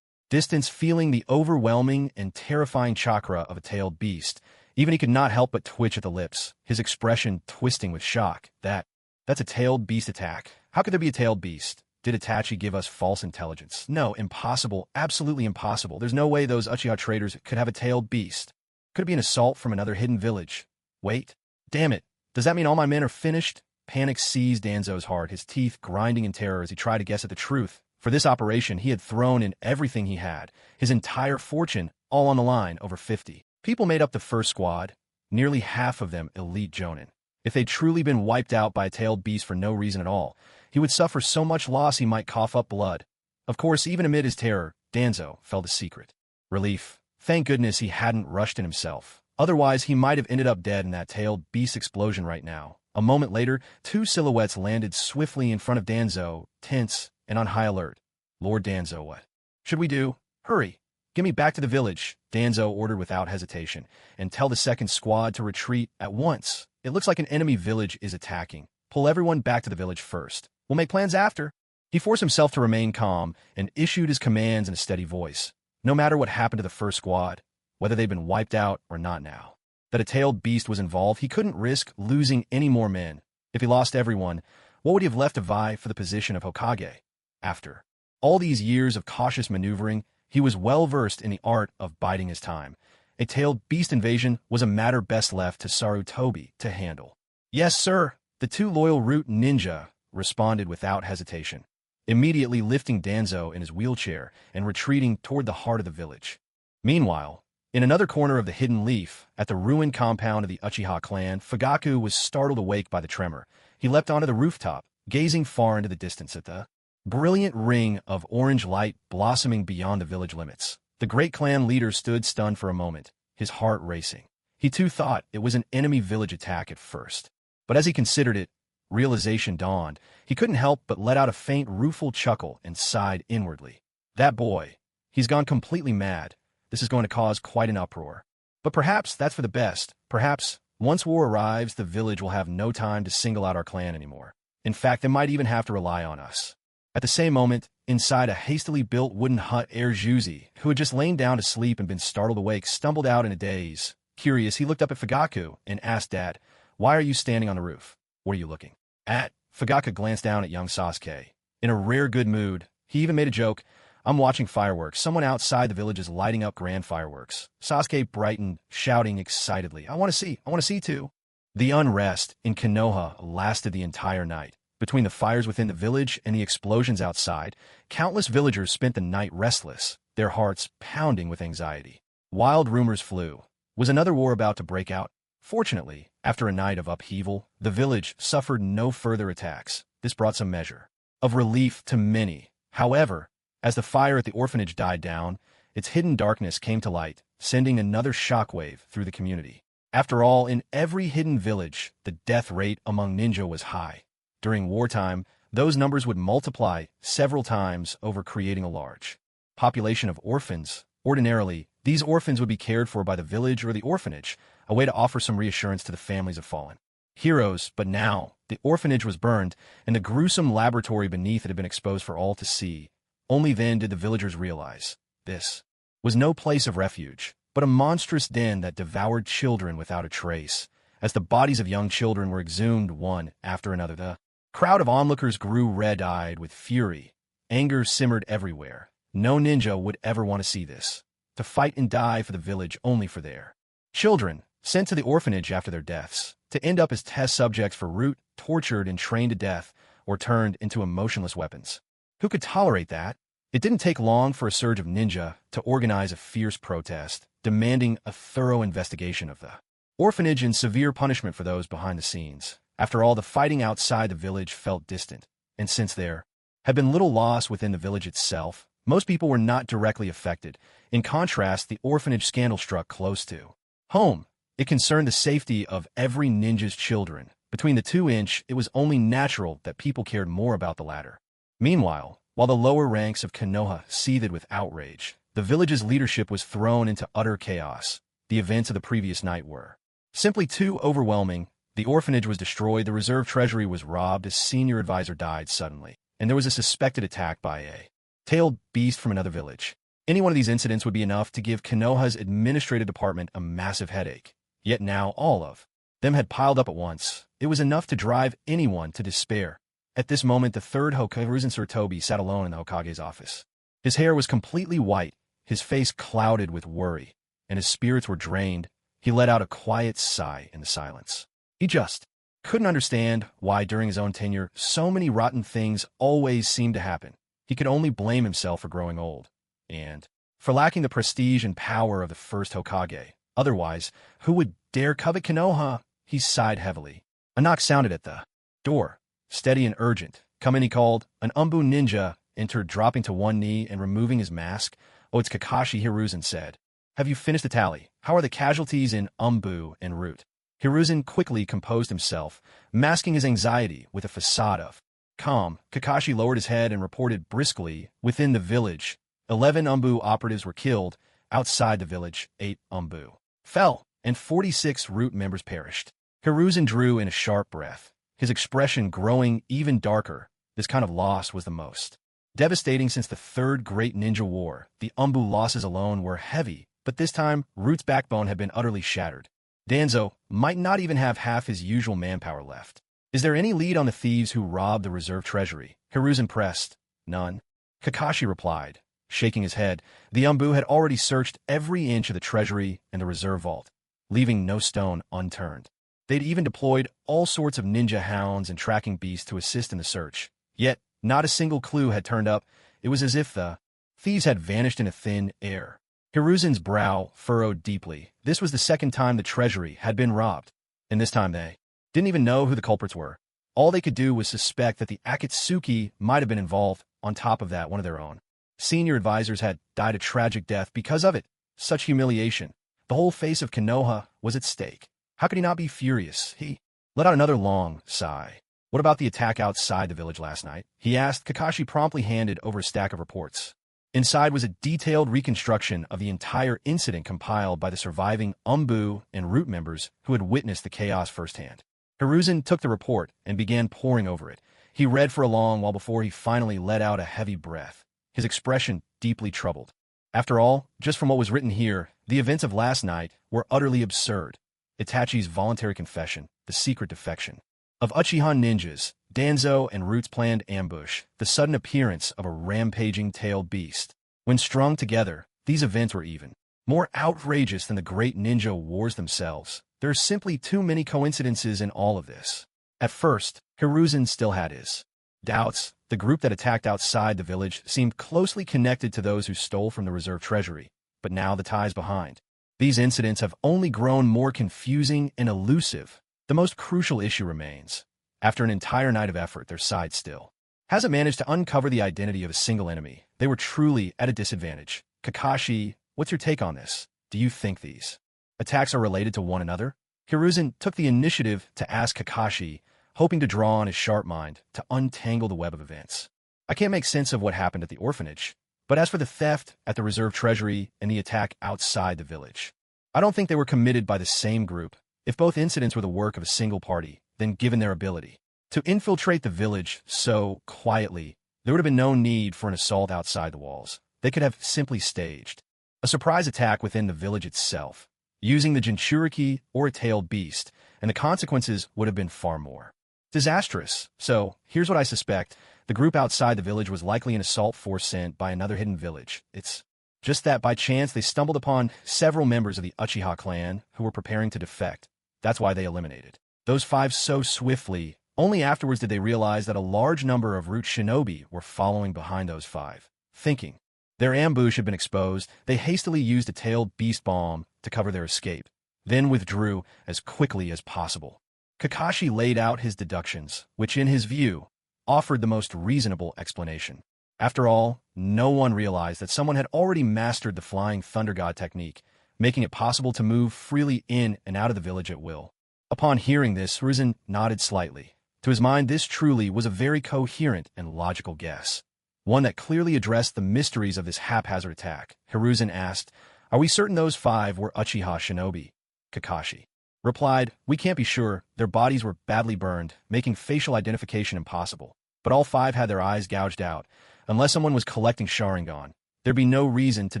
distance, feeling the overwhelming and terrifying chakra of a tailed beast. Even he could not help but twitch at the lips, his expression twisting with shock. That's a tailed beast attack. How could there be a tailed beast? Did Itachi give us false intelligence? No, impossible, absolutely impossible. There's no way those Uchiha traders could have a tailed beast. Could it be an assault from another hidden village? Wait, damn it, does that mean all my men are finished? Panic seized Danzo's heart, his teeth grinding in terror as he tried to guess at the truth. For this operation, he had thrown in everything he had, his entire fortune, all on the line. Over 50 people made up the first squad, nearly half of them elite jonin. If they'd truly been wiped out by a tailed beast for no reason at all, he would suffer so much loss he might cough up blood. Of course, even amid his terror, Danzo felt a secret relief. Thank goodness he hadn't rushed in himself. Otherwise, he might have ended up dead in that tailed beast explosion right now. A moment later, 2 silhouettes landed swiftly in front of Danzo, tense and on high alert. Lord Danzo, what should we do? Hurry! Get me back to the village, Danzo ordered without hesitation, and tell the second squad to retreat at once. It looks like an enemy village is attacking. Pull everyone back to the village first. We'll make plans after. He forced himself to remain calm and issued his commands in a steady voice. No matter what happened to the first squad, whether they'd been wiped out or not now, that a tailed beast was involved, he couldn't risk losing any more men. If he lost everyone, what would he have left to vie for the position of Hokage? After all these years of cautious maneuvering, he was well versed in the art of biding his time. A tailed beast invasion was a matter best left to Sarutobi to handle. Yes, sir, the 2 loyal root ninja responded without hesitation, immediately lifting Danzo in his wheelchair and retreating toward the heart of the village. Meanwhile, in another corner of the Hidden Leaf, at the ruined compound of the Uchiha clan, Fugaku was startled awake by the tremor. He leapt onto the rooftop, gazing far into the distance at the brilliant ring of orange light blossoming beyond the village limits. The great clan leader stood stunned for a moment, his heart racing. He too thought it was an enemy village attack at first. But as he considered it, realization dawned. He couldn't help but let out a faint, rueful chuckle and sighed inwardly. That boy, he's gone completely mad. This is going to cause quite an uproar. But perhaps that's for the best. Perhaps, once war arrives, the village will have no time to single out our clan anymore. In fact, they might even have to rely on us. At the same moment, inside a hastily built wooden hut, Juzi, who had just lain down to sleep and been startled awake, stumbled out in a daze. Curious, he looked up at Fugaku and asked Dad, "Why are you standing on the roof? What are you looking at?" Fugaku glanced down at young Sasuke. In a rare good mood, he even made a joke. "I'm watching fireworks. Someone outside the village is lighting up grand fireworks." Sasuke brightened, shouting excitedly, I want to see too." The unrest in Konoha lasted the entire night. Between the fires within the village and the explosions outside, countless villagers spent the night restless, their hearts pounding with anxiety. Wild rumors flew. Was another war about to break out? Fortunately, after a night of upheaval, the village suffered no further attacks. This brought some measure of relief to many. However, as the fire at the orphanage died down, its hidden darkness came to light, sending another shockwave through the community. After all, in every hidden village, the death rate among ninja was high. During wartime, those numbers would multiply several times over, creating a large population of orphans. Ordinarily, these orphans would be cared for by the village or the orphanage, a way to offer some reassurance to the families of fallen heroes. But now, the orphanage was burned, and the gruesome laboratory beneath it had been exposed for all to see. Only then did the villagers realize this was no place of refuge, but a monstrous den that devoured children without a trace. As the bodies of young children were exhumed one after another, the crowd of onlookers grew red-eyed with fury. Anger simmered everywhere. No ninja would ever want to see this. To fight and die for the village only for their children, sent to the orphanage after their deaths, to end up as test subjects for Root, tortured and trained to death, or turned into emotionless weapons. Who could tolerate that? It didn't take long for a surge of ninja to organize a fierce protest, demanding a thorough investigation of the orphanage and severe punishment for those behind the scenes. After all, the fighting outside the village felt distant, and since there had been little loss within the village itself, most people were not directly affected. In contrast, the orphanage scandal struck close to home. It concerned the safety of every ninja's children. Between the 2-inch, it was only natural that people cared more about the latter. Meanwhile, while the lower ranks of Konoha seethed with outrage, the village's leadership was thrown into utter chaos. The events of the previous night were simply too overwhelming. The orphanage was destroyed, the reserve treasury was robbed, a senior advisor died suddenly, and there was a suspected attack by a tailed beast from another village. Any one of these incidents would be enough to give Konoha's administrative department a massive headache. Yet now all of them had piled up at once. It was enough to drive anyone to despair. At this moment, the third Hokage, Hiruzen Sarutobi, sat alone in the Hokage's office. His hair was completely white, his face clouded with worry, and his spirits were drained. He let out a quiet sigh in the silence. He just couldn't understand why during his own tenure so many rotten things always seemed to happen. He could only blame himself for growing old, and for lacking the prestige and power of the first Hokage. Otherwise, who would dare covet Konoha? He sighed heavily. A knock sounded at the door. Steady and urgent. Come in, he called. An Umbu ninja entered, dropping to one knee and removing his mask. Oh, it's Kakashi, Hiruzen said. Have you finished the tally? How are the casualties in Umbu and Root? Hiruzen quickly composed himself, masking his anxiety with a facade of calm. Kakashi lowered his head and reported briskly. Within the village, 11 Umbu operatives were killed. Outside the village, 8 Umbu fell, and 46 Root members perished. Hiruzen drew in a sharp breath, his expression growing even darker. This kind of loss was the most devastating since the Third Great Ninja War. The Umbu losses alone were heavy, but this time, Root's backbone had been utterly shattered. Danzo might not even have half his usual manpower left. Is there any lead on the thieves who robbed the reserve treasury? Hiruzen pressed. None. Kakashi replied, shaking his head. The Umbu had already searched every inch of the treasury and the reserve vault, leaving no stone unturned. They'd even deployed all sorts of ninja hounds and tracking beasts to assist in the search. Yet, not a single clue had turned up. It was as if the thieves had vanished into thin air. Hiruzen's brow furrowed deeply. This was the second time the treasury had been robbed, and this time they didn't even know who the culprits were. All they could do was suspect that the Akatsuki might have been involved. On top of that, one of their own senior advisors had died a tragic death because of it. Such humiliation. The whole face of Konoha was at stake. How could he not be furious? He let out another long sigh. What about the attack outside the village last night? He asked. Kakashi promptly handed over a stack of reports. Inside was a detailed reconstruction of the entire incident compiled by the surviving Umbu and Root members who had witnessed the chaos firsthand. Hiruzen took the report and began poring over it. He read for a long while before he finally let out a heavy breath, his expression deeply troubled. After all, just from what was written here, the events of last night were utterly absurd. Itachi's voluntary confession, the secret defection of Uchiha ninjas, Danzo and Root's planned ambush, the sudden appearance of a rampaging tailed beast. When strung together, these events were even more outrageous than the great ninja wars themselves. There are simply too many coincidences in all of this. At first, Hiruzen still had his doubts. The group that attacked outside the village seemed closely connected to those who stole from the reserve treasury, but now the ties behind these incidents have only grown more confusing and elusive. The most crucial issue remains. After an entire night of effort, their side still hasn't managed to uncover the identity of a single enemy. They were truly at a disadvantage. Kakashi, what's your take on this? Do you think these attacks are related to one another? Hiruzen took the initiative to ask Kakashi, hoping to draw on his sharp mind to untangle the web of events. I can't make sense of what happened at the orphanage, but as for the theft at the reserve treasury and the attack outside the village, I don't think they were committed by the same group. If both incidents were the work of a single party, then given their ability to infiltrate the village so quietly, there would have been no need for an assault outside the walls. They could have simply staged a surprise attack within the village itself, using the Jinchuriki or a tailed beast, and the consequences would have been far more disastrous. So, here's what I suspect. The group outside the village was likely an assault force sent by another hidden village. It's just that by chance they stumbled upon several members of the Uchiha clan who were preparing to defect. That's why they eliminated those 5 so swiftly. Only afterwards did they realize that a large number of root shinobi were following behind those 5. Thinking their ambush had been exposed, they hastily used a tailed beast bomb to cover their escape, then withdrew as quickly as possible. Kakashi laid out his deductions, which in his view offered the most reasonable explanation. After all, no one realized that someone had already mastered the Flying Thunder God technique, making it possible to move freely in and out of the village at will. Upon hearing this, Hiruzen nodded slightly. To his mind, this truly was a very coherent and logical guess, one that clearly addressed the mysteries of this haphazard attack. Hiruzen asked, "Are we certain those 5 were Uchiha shinobi?" Kakashi replied, "We can't be sure. Their bodies were badly burned, making facial identification impossible. But all 5 had their eyes gouged out. Unless someone was collecting Sharingan, there'd be no reason to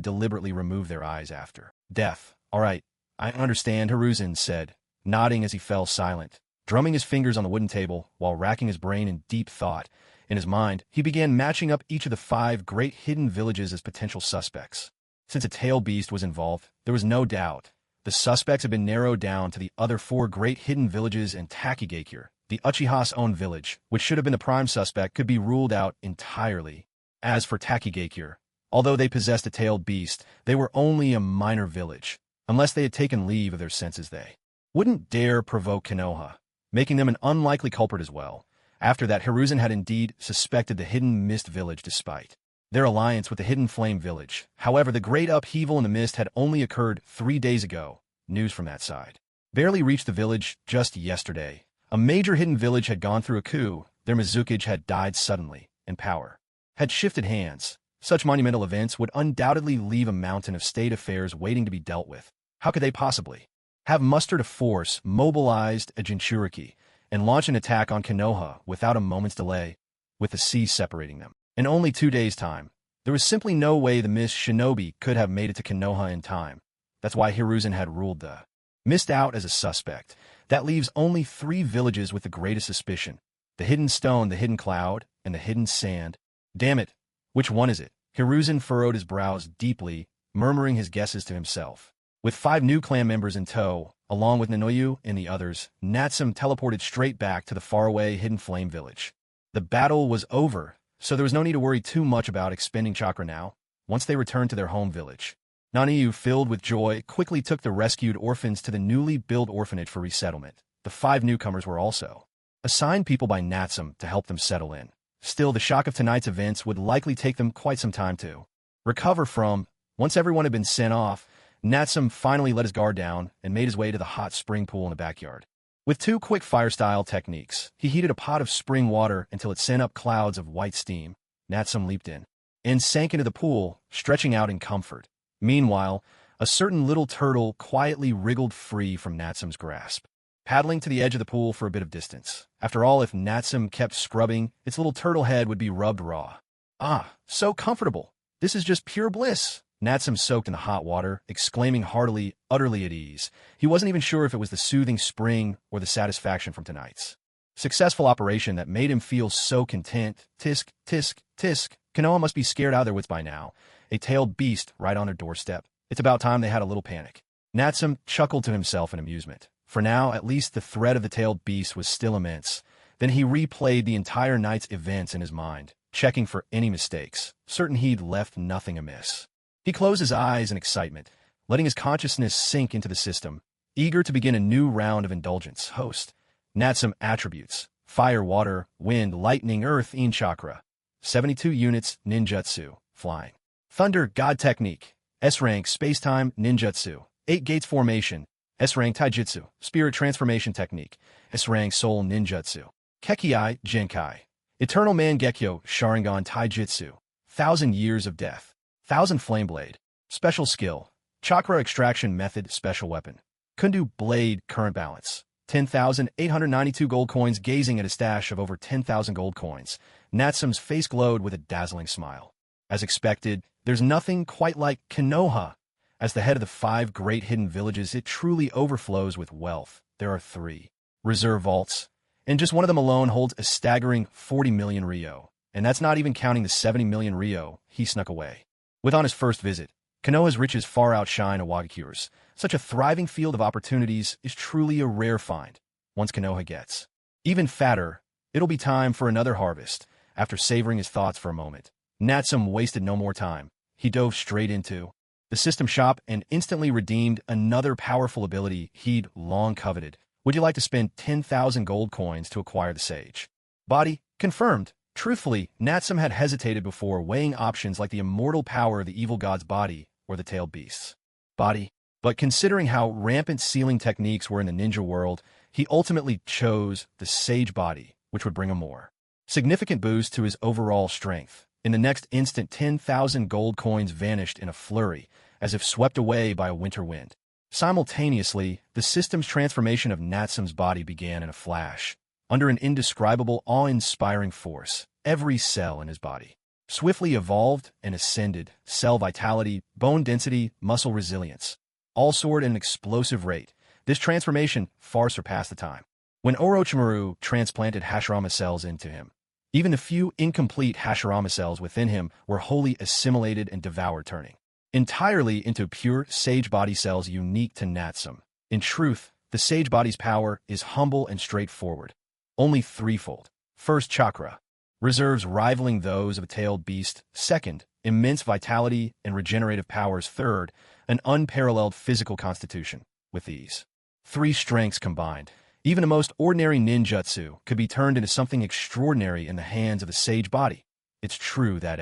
deliberately remove their eyes after death." "All right, I understand," Hiruzen said, nodding as he fell silent, drumming his fingers on the wooden table while racking his brain in deep thought. In his mind, he began matching up each of the 5 great hidden villages as potential suspects. Since a tail beast was involved, there was no doubt the suspects had been narrowed down to the other 4 great hidden villages, and Takigakure, the Uchiha's own village, which should have been the prime suspect, could be ruled out entirely. As for Takigakure, although they possessed a tailed beast, they were only a minor village. Unless they had taken leave of their senses, they wouldn't dare provoke Konoha, making them an unlikely culprit as well. After that, Hiruzen had indeed suspected the Hidden Mist village despite their alliance with the Hidden Flame village. However, the great upheaval in the mist had only occurred 3 days ago. News from that side barely reached the village just yesterday. A major hidden village had gone through a coup. Their Mizukage had died suddenly, and power had shifted hands. Such monumental events would undoubtedly leave a mountain of state affairs waiting to be dealt with. How could they possibly have mustered a force, mobilized a Jinchuriki, and launch an attack on Konoha without a moment's delay, with the seas separating them? In only 2 days' time, there was simply no way the Mist Shinobi could have made it to Konoha in time. That's why Hiruzen had ruled the Mist out as a suspect. That leaves only 3 villages with the greatest suspicion: the Hidden Stone, the Hidden Cloud, and the Hidden Sand. Damn it, which one is it? Hiruzen furrowed his brows deeply, murmuring his guesses to himself. With 5 new clan members in tow, along with Nanoyu and the others, Natsum teleported straight back to the faraway Hidden Flame village. The battle was over, so there was no need to worry too much about expending chakra now. Once they returned to their home village, Nanoyu, filled with joy, quickly took the rescued orphans to the newly built orphanage for resettlement. The 5 newcomers were also assigned people by Natsum to help them settle in. Still, the shock of tonight's events would likely take them quite some time to recover from. Once everyone had been sent off, Natsum finally let his guard down and made his way to the hot spring pool in the backyard. With 2 quick fire-style techniques, he heated a pot of spring water until it sent up clouds of white steam. Natsum leaped in and sank into the pool, stretching out in comfort. Meanwhile, a certain little turtle quietly wriggled free from Natsum's grasp, paddling to the edge of the pool for a bit of distance. After all, if Natsum kept scrubbing, its little turtle head would be rubbed raw. "Ah, so comfortable. This is just pure bliss." Natsum soaked in the hot water, exclaiming heartily, utterly at ease. He wasn't even sure if it was the soothing spring or the satisfaction from tonight's successful operation that made him feel so content. Tisk, tisk, tisk. Konoha must be scared out of their wits by now. A tailed beast right on their doorstep. It's about time they had a little panic. Natsum chuckled to himself in amusement. For now, at least the threat of the tailed beast was still immense. Then he replayed the entire night's events in his mind, checking for any mistakes, certain he'd left nothing amiss. He closed his eyes in excitement, letting his consciousness sink into the system, eager to begin a new round of indulgence. Host. Natsum attributes: fire, water, wind, lightning, earth, in chakra. 72 units, ninjutsu, flying. Thunder, god technique. S rank, spacetime, ninjutsu. 8 gates formation. S-Rank Taijutsu, Spirit Transformation Technique, S-Rank Soul Ninjutsu, Kekiai Genkai, Eternal Mangekyo Sharingan Taijutsu, 1,000 Years of Death, 1,000 Flame Blade, Special Skill, Chakra Extraction Method Special Weapon, Kundu Blade Current Balance, 10,892 gold coins gazing at a stash of over 10,000 gold coins. Natsum's face glowed with a dazzling smile. As expected, there's nothing quite like Konoha. As the head of the 5 great hidden villages, it truly overflows with wealth. There are 3 reserve vaults, and just one of them alone holds a staggering 40 million Ryo. And that's not even counting the 70 million Ryo he snuck away with on his first visit. Konoha's riches far outshine Iwagakure's. Such a thriving field of opportunities is truly a rare find. Once Konoha gets even fatter, it'll be time for another harvest. After savoring his thoughts for a moment, Natsum wasted no more time. He dove straight into the system shop and instantly redeemed another powerful ability he'd long coveted. Would you like to spend 10,000 gold coins to acquire the Sage Body? Confirmed. Truthfully, Natsum had hesitated before, weighing options like the immortal power of the evil god's body or the tailed beast's body. But considering how rampant sealing techniques were in the ninja world, he ultimately chose the Sage Body, which would bring a more significant boost to his overall strength. In the next instant, 10,000 gold coins vanished in a flurry, as if swept away by a winter wind. Simultaneously, the system's transformation of Natsum's body began in a flash. Under an indescribable, awe-inspiring force, every cell in his body swiftly evolved and ascended. Cell vitality, bone density, muscle resilience, all soared at an explosive rate. This transformation far surpassed the time when Orochimaru transplanted Hashirama cells into him. Even the few incomplete Hashirama cells within him were wholly assimilated and devoured, turning entirely into pure Sage Body cells unique to Natsum. In truth, the Sage Body's power is humble and straightforward. Only threefold. First, chakra. Reserves rivaling those of a tailed beast. Second, immense vitality and regenerative powers. Third, an unparalleled physical constitution. With these 3 strengths combined, even a most ordinary ninjutsu could be turned into something extraordinary in the hands of the Sage Body. It's true that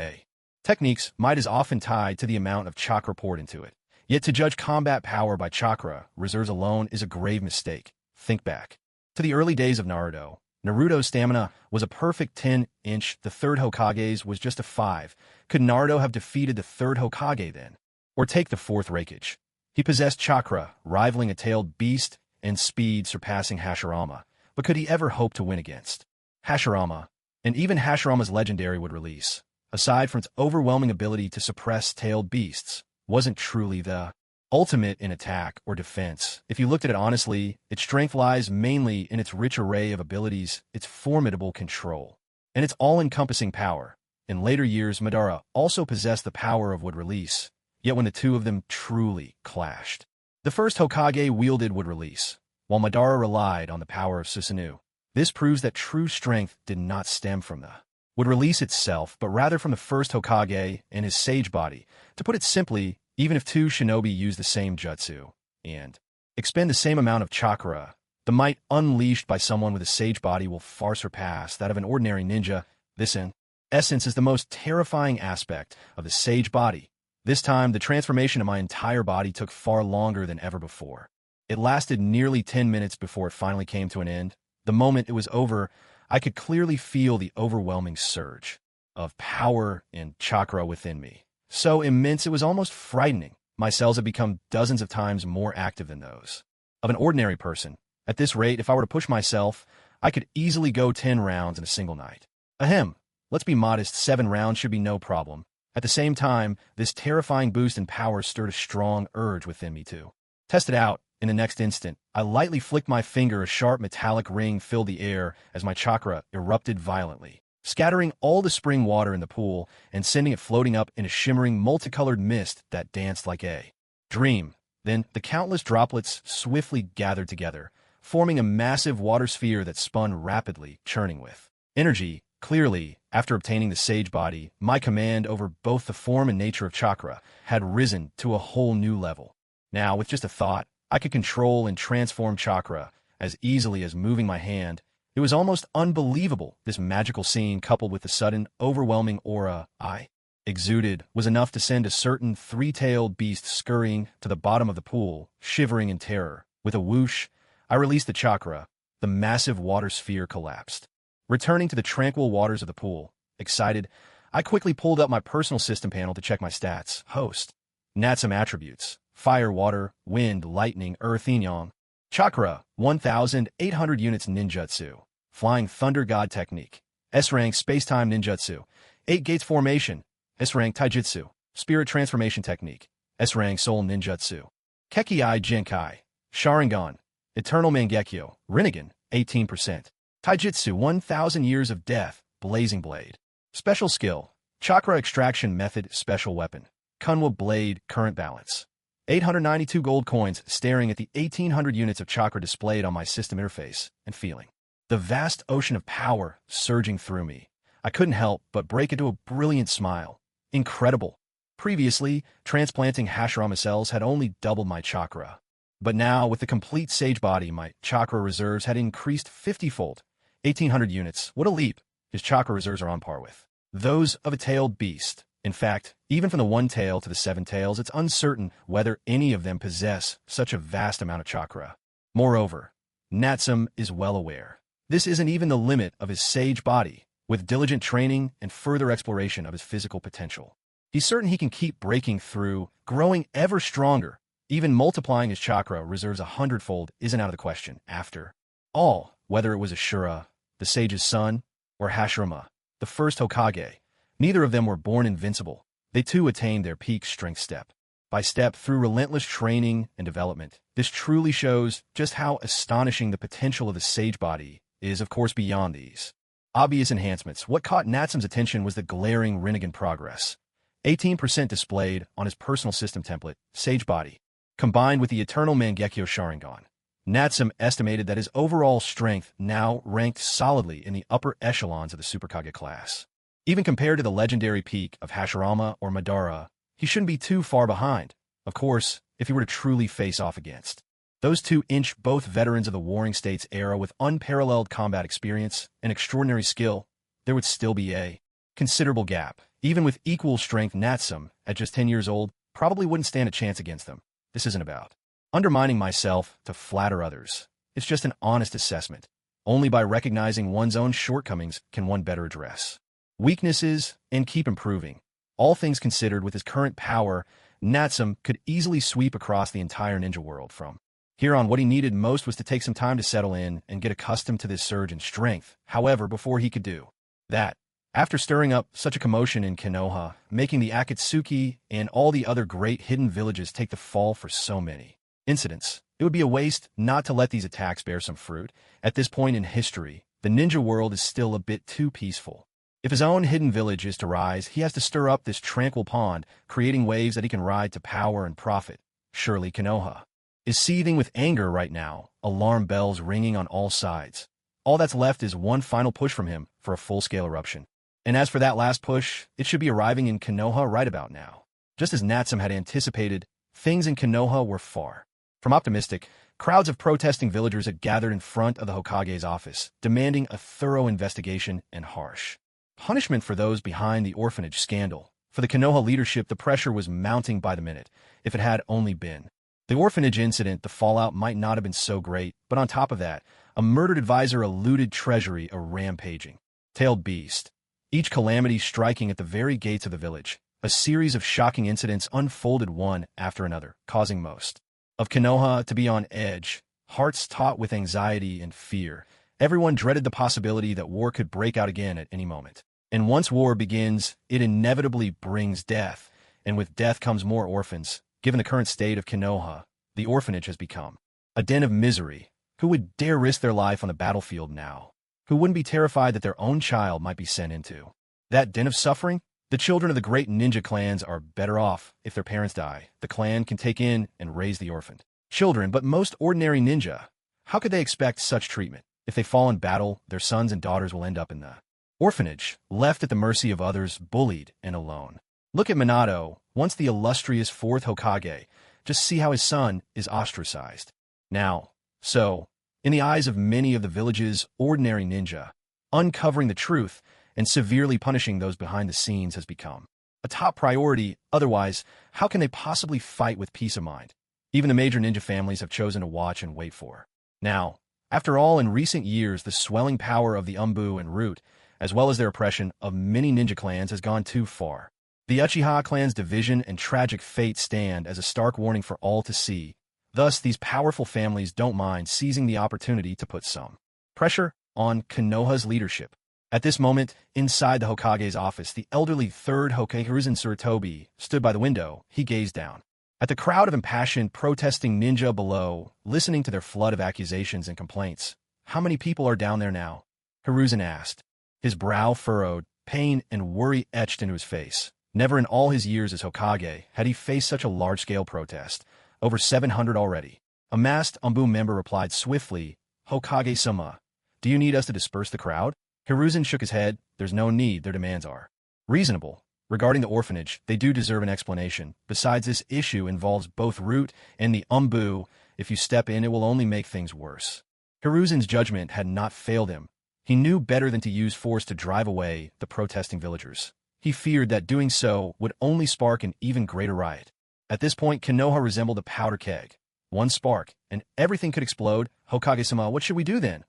technique's might is often tied to the amount of chakra poured into it. Yet to judge combat power by chakra reserves alone is a grave mistake. Think back to the early days of Naruto. Naruto's stamina was a perfect 10-inch. The 3rd Hokage's was just a 5. Could Naruto have defeated the 3rd Hokage then? Or take the 4th Raikage. He possessed chakra, rivaling a tailed beast, and speed surpassing Hashirama. But could he ever hope to win against Hashirama? And even Hashirama's legendary would release, aside from its overwhelming ability to suppress tailed beasts, wasn't truly the ultimate in attack or defense. If you looked at it honestly, its strength lies mainly in its rich array of abilities, its formidable control, and its all-encompassing power. In later years, Madara also possessed the power of would release, yet when the two of them truly clashed, the first Hokage wielded would release, while Madara relied on the power of Susanoo. This proves that true strength did not stem from the would release itself, but rather from the first Hokage and his Sage Body. To put it simply, even if 2 shinobi use the same jutsu and expend the same amount of chakra, the might unleashed by someone with a Sage Body will far surpass that of an ordinary ninja. This, in essence, is the most terrifying aspect of the Sage Body. This time, the transformation of my entire body took far longer than ever before. It lasted nearly 10 minutes before it finally came to an end. The moment it was over, I could clearly feel the overwhelming surge of power and chakra within me. So immense it was almost frightening. My cells had become dozens of times more active than those of an ordinary person. At this rate, if I were to push myself, I could easily go 10 rounds in a single night. Ahem, let's be modest, 7 rounds should be no problem. At the same time, this terrifying boost in power stirred a strong urge within me to test it out. In the next instant, I lightly flicked my finger. A sharp metallic ring filled the air as my chakra erupted violently, scattering all the spring water in the pool and sending it floating up in a shimmering, multicolored mist that danced like a dream. Then, the countless droplets swiftly gathered together, forming a massive water sphere that spun rapidly, churning with energy. Clearly, after obtaining the Sage Body, my command over both the form and nature of chakra had risen to a whole new level. Now, with just a thought, I could control and transform chakra as easily as moving my hand. It was almost unbelievable. This magical scene, coupled with the sudden, overwhelming aura I exuded, was enough to send a certain 3-tailed beast scurrying to the bottom of the pool, shivering in terror. With a whoosh, I released the chakra. The massive water sphere collapsed. Returning to the tranquil waters of the pool, excited, I quickly pulled up my personal system panel to check my stats. Host. Natsum attributes. Fire, water, wind, lightning, earth, yin-yang. Chakra, 1,800 units ninjutsu. Flying Thunder God technique. S-rank space-time ninjutsu. 8 gates formation. S-rank taijutsu. Spirit transformation technique. S-rank soul ninjutsu. Kekki-ai Genkai. Sharingan. Eternal Mangekyo. Rinnegan, 18%. Taijutsu, 1,000 years of death. Blazing blade. Special skill. Chakra extraction method. Special weapon. Kunwa blade. Current balance. 892 gold coins staring at the 1,800 units of chakra displayed on my system interface and feeling the vast ocean of power surging through me. I couldn't help but break into a brilliant smile. Incredible. Previously, transplanting Hashirama cells had only doubled my chakra. But now, with the complete sage body, my chakra reserves had increased 50-fold. 1,800 units. What a leap. His chakra reserves are on par with those of a tailed beast. In fact, even from the one tail to the 7 tails, it's uncertain whether any of them possess such a vast amount of chakra. Moreover, Natsum is well aware. This isn't even the limit of his sage body. With diligent training and further exploration of his physical potential, he's certain he can keep breaking through, growing ever stronger. Even multiplying his chakra reserves 100-fold isn't out of the question. After all, whether it was Ashura, the sage's son, or Hashirama, the first Hokage, neither of them were born invincible. They too attained their peak strength step by step through relentless training and development. This truly shows just how astonishing the potential of the sage body is, of course, beyond these obvious enhancements. What caught Natsum's attention was the glaring Rinnegan progress. 18% displayed on his personal system template, Sage Body. Combined with the Eternal Mangekyo Sharingan, Natsum estimated that his overall strength now ranked solidly in the upper echelons of the Superkage class. Even compared to the legendary peak of Hashirama or Madara, he shouldn't be too far behind. Of course, if he were to truly face off against those two both veterans of the Warring States era with unparalleled combat experience and extraordinary skill, there would still be a considerable gap. Even with equal strength, Natsum, at just 10 years old, probably wouldn't stand a chance against them. This isn't about undermining myself to flatter others. It's just an honest assessment. Only by recognizing one's own shortcomings can one better address weaknesses and keep improving. All things considered, with his current power, Natsum could easily sweep across the entire ninja world. From here on, what he needed most was to take some time to settle in and get accustomed to this surge in strength. However, before he could do that, after stirring up such a commotion in Konoha, making the Akatsuki and all the other great hidden villages take the fall for so many incidents, it would be a waste not to let these attacks bear some fruit. At this point in history, the ninja world is still a bit too peaceful. If his own hidden village is to rise, he has to stir up this tranquil pond, creating waves that he can ride to power and profit. Surely Konoha is seething with anger right now, alarm bells ringing on all sides. All that's left is one final push from him for a full-scale eruption. And as for that last push, it should be arriving in Konoha right about now. Just as Natsum had anticipated, things in Konoha were far from optimistic. Crowds of protesting villagers had gathered in front of the Hokage's office, demanding a thorough investigation and harsh punishment for those behind the orphanage scandal. For the Konoha leadership, the pressure was mounting by the minute. If it had only been the orphanage incident, the fallout might not have been so great, but on top of that, a murdered advisor, a looted treasury, a rampaging tailed beast. Each calamity striking at the very gates of the village. A series of shocking incidents unfolded one after another, causing most of Konoha to be on edge, hearts taut with anxiety and fear. Everyone dreaded the possibility that war could break out again at any moment. And once war begins, it inevitably brings death, and with death comes more orphans. Given the current state of Konoha, the orphanage has become a den of misery. Who would dare risk their life on the battlefield now? Who wouldn't be terrified that their own child might be sent into that den of suffering? The children of the great ninja clans are better off if their parents die. The clan can take in and raise the orphaned children, but most ordinary ninja, how could they expect such treatment? If they fall in battle, their sons and daughters will end up in the orphanage, left at the mercy of others, bullied and alone. Look at Minato, once the illustrious fourth Hokage. Just see how his son is ostracized now. So, in the eyes of many of the village's ordinary ninja, uncovering the truth and severely punishing those behind the scenes has become a top priority. Otherwise, how can they possibly fight with peace of mind? even the major ninja families have chosen to watch and wait for. Now, after all, in recent years, the swelling power of the Umbu and Root, as well as their oppression of many ninja clans, has gone too far. The Uchiha clan's division and tragic fate stand as a stark warning for all to see. Thus, these powerful families don't mind seizing the opportunity to put some pressure on Konoha's leadership. At this moment, inside the Hokage's office, the elderly third Hokage Hiruzen Sarutobi stood by the window. He gazed down at the crowd of impassioned, protesting ninja below, listening to their flood of accusations and complaints. "How many people are down there now?" Hiruzen asked. His brow furrowed, pain and worry etched into his face. Never in all his years as Hokage had he faced such a large-scale protest. Over 700 already. A masked Umbu member replied swiftly, "Hokage-sama, do you need us to disperse the crowd?" Hiruzen shook his head. "There's no need, their demands are reasonable. Regarding the orphanage, they do deserve an explanation. Besides, this issue involves both Root and the Umbu. If you step in, it will only make things worse." Hiruzen's judgment had not failed him. He knew better than to use force to drive away the protesting villagers. He feared that doing so would only spark an even greater riot. At this point, Konoha resembled a powder keg. One spark, and everything could explode. "Hokage-sama, what should we do then?"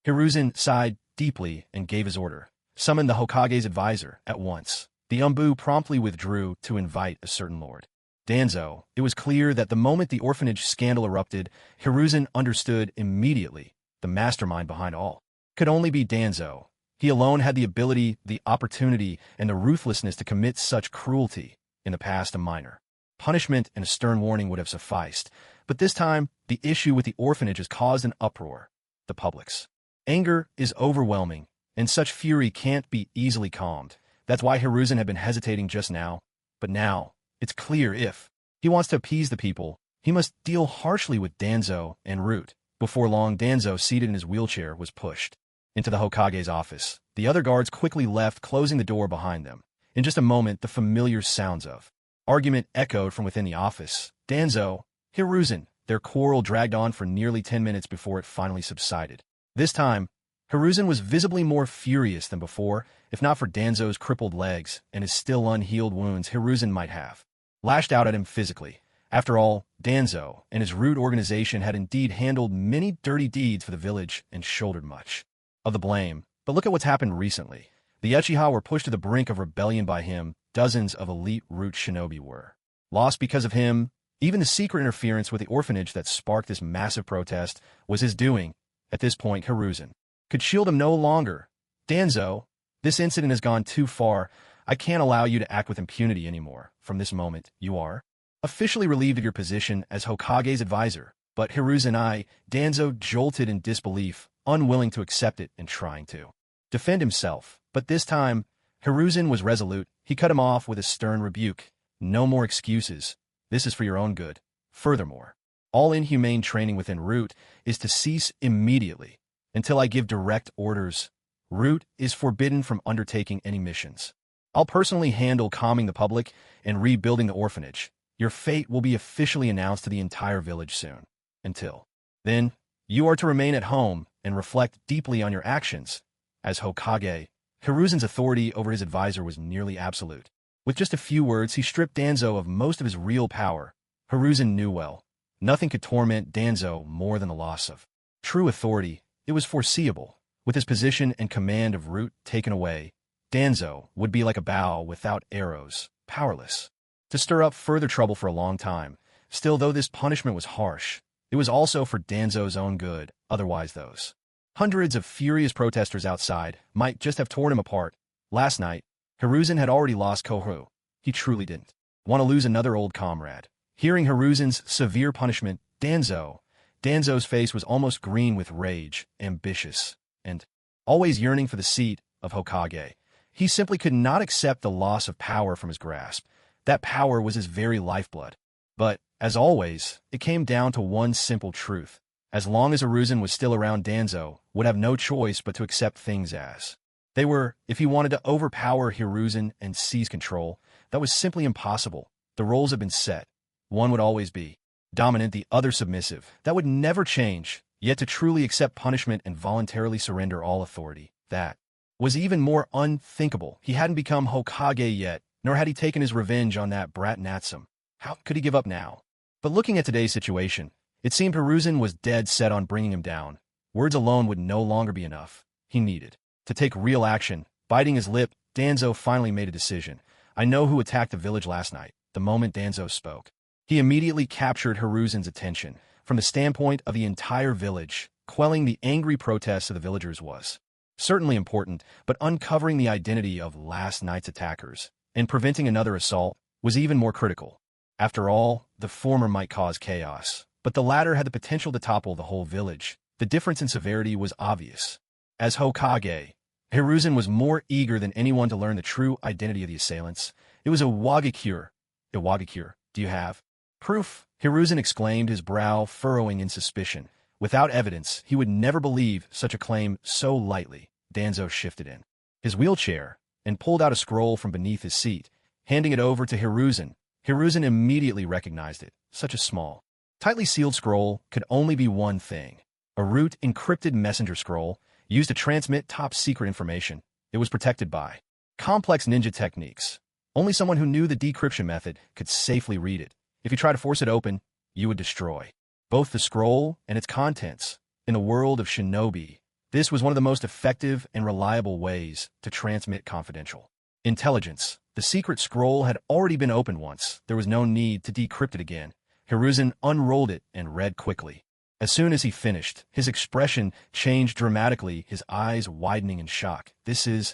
Hiruzen sighed deeply and gave his order. "Summon the Hokage's advisor at once." The Umbu promptly withdrew to invite a certain Lord Danzo. It was clear that the moment the orphanage scandal erupted, Hiruzen understood immediately the mastermind behind all could only be Danzo. He alone had the ability, the opportunity, and the ruthlessness to commit such cruelty. In the past, a minor punishment and a stern warning would have sufficed, but this time, the issue with the orphanage has caused an uproar. The public's anger is overwhelming, and such fury can't be easily calmed. That's why Hiruzen had been hesitating just now. But now, it's clear if he wants to appease the people, he must deal harshly with Danzo and Root. Before long, Danzo, seated in his wheelchair, was pushed into the Hokage's office. The other guards quickly left, closing the door behind them. In just a moment, the familiar sounds of argument echoed from within the office. Danzo, Hiruzen, their quarrel dragged on for nearly 10 minutes before it finally subsided. This time, Hiruzen was visibly more furious than before. If not for Danzo's crippled legs and his still unhealed wounds, Hiruzen might have lashed out at him physically. After all, Danzo and his Root organization had indeed handled many dirty deeds for the village and shouldered much of the blame. But look at what's happened recently. The Uchiha were pushed to the brink of rebellion by him. Dozens of elite Root shinobi were lost because of him. Even the secret interference with the orphanage that sparked this massive protest was his doing. At this point, Hiruzen could shield him no longer. "Danzo, this incident has gone too far. I can't allow you to act with impunity anymore. From this moment, you are officially relieved of your position as Hokage's advisor." But Hiruzen Danzo jolted in disbelief, unwilling to accept it and trying to defend himself. But this time, Hiruzen was resolute. He cut him off with a stern rebuke. "No more excuses. This is for your own good. Furthermore, all inhumane training within Root is to cease immediately until I give direct orders. Root is forbidden from undertaking any missions. I'll personally handle calming the public and rebuilding the orphanage. Your fate will be officially announced to the entire village soon. Until then, you are to remain at home and reflect deeply on your actions." As Hokage, Hiruzen's authority over his advisor was nearly absolute. With just a few words, he stripped Danzo of most of his real power. Hiruzen knew well, nothing could torment Danzo more than the loss of true authority. It was foreseeable. With his position and command of Root taken away, Danzo would be like a bow without arrows, powerless to stir up further trouble for a long time. Still, though this punishment was harsh, it was also for Danzo's own good. Otherwise, those hundreds of furious protesters outside might just have torn him apart. Last night, Hiruzen had already lost Kohu. He truly didn't want to lose another old comrade. Hearing Hiruzen's severe punishment, Danzo's face was almost green with rage, ambitious, and always yearning for the seat of Hokage. He simply could not accept the loss of power from his grasp. That power was his very lifeblood. But, as always, it came down to one simple truth. As long as Hiruzen was still around, Danzo would have no choice but to accept things as they were. If he wanted to overpower Hiruzen and seize control, that was simply impossible. The roles had been set. One would always be dominant, the other submissive. That would never change. Yet to truly accept punishment and voluntarily surrender all authority, that was even more unthinkable. He hadn't become Hokage yet, nor had he taken his revenge on that brat Natsum. How could he give up now? But looking at today's situation, it seemed Hiruzen was dead set on bringing him down. Words alone would no longer be enough. He needed to take real action. Biting his lip, Danzo finally made a decision. I know who attacked the village last night. The moment Danzo spoke, he immediately captured Hiruzen's attention. From the standpoint of the entire village, quelling the angry protests of the villagers was certainly important, but uncovering the identity of last night's attackers and preventing another assault was even more critical. After all, the former might cause chaos, but the latter had the potential to topple the whole village. The difference in severity was obvious. As Hokage, Hiruzen was more eager than anyone to learn the true identity of the assailants. It was a Wagakure. A Wagakure, do you have proof? Hiruzen exclaimed, his brow furrowing in suspicion. Without evidence, he would never believe such a claim so lightly. Danzo shifted in his wheelchair and pulled out a scroll from beneath his seat, handing it over to Hiruzen. Hiruzen immediately recognized it. Such a small, tightly sealed scroll could only be one thing. A root encrypted messenger scroll used to transmit top-secret information. It was protected by complex ninja techniques. Only someone who knew the decryption method could safely read it. If you try to force it open, you would destroy both the scroll and its contents. In the world of shinobi, this was one of the most effective and reliable ways to transmit confidential intelligence. The secret scroll had already been opened once. There was no need to decrypt it again. Hiruzen unrolled it and read quickly. As soon as he finished, his expression changed dramatically, his eyes widening in shock. This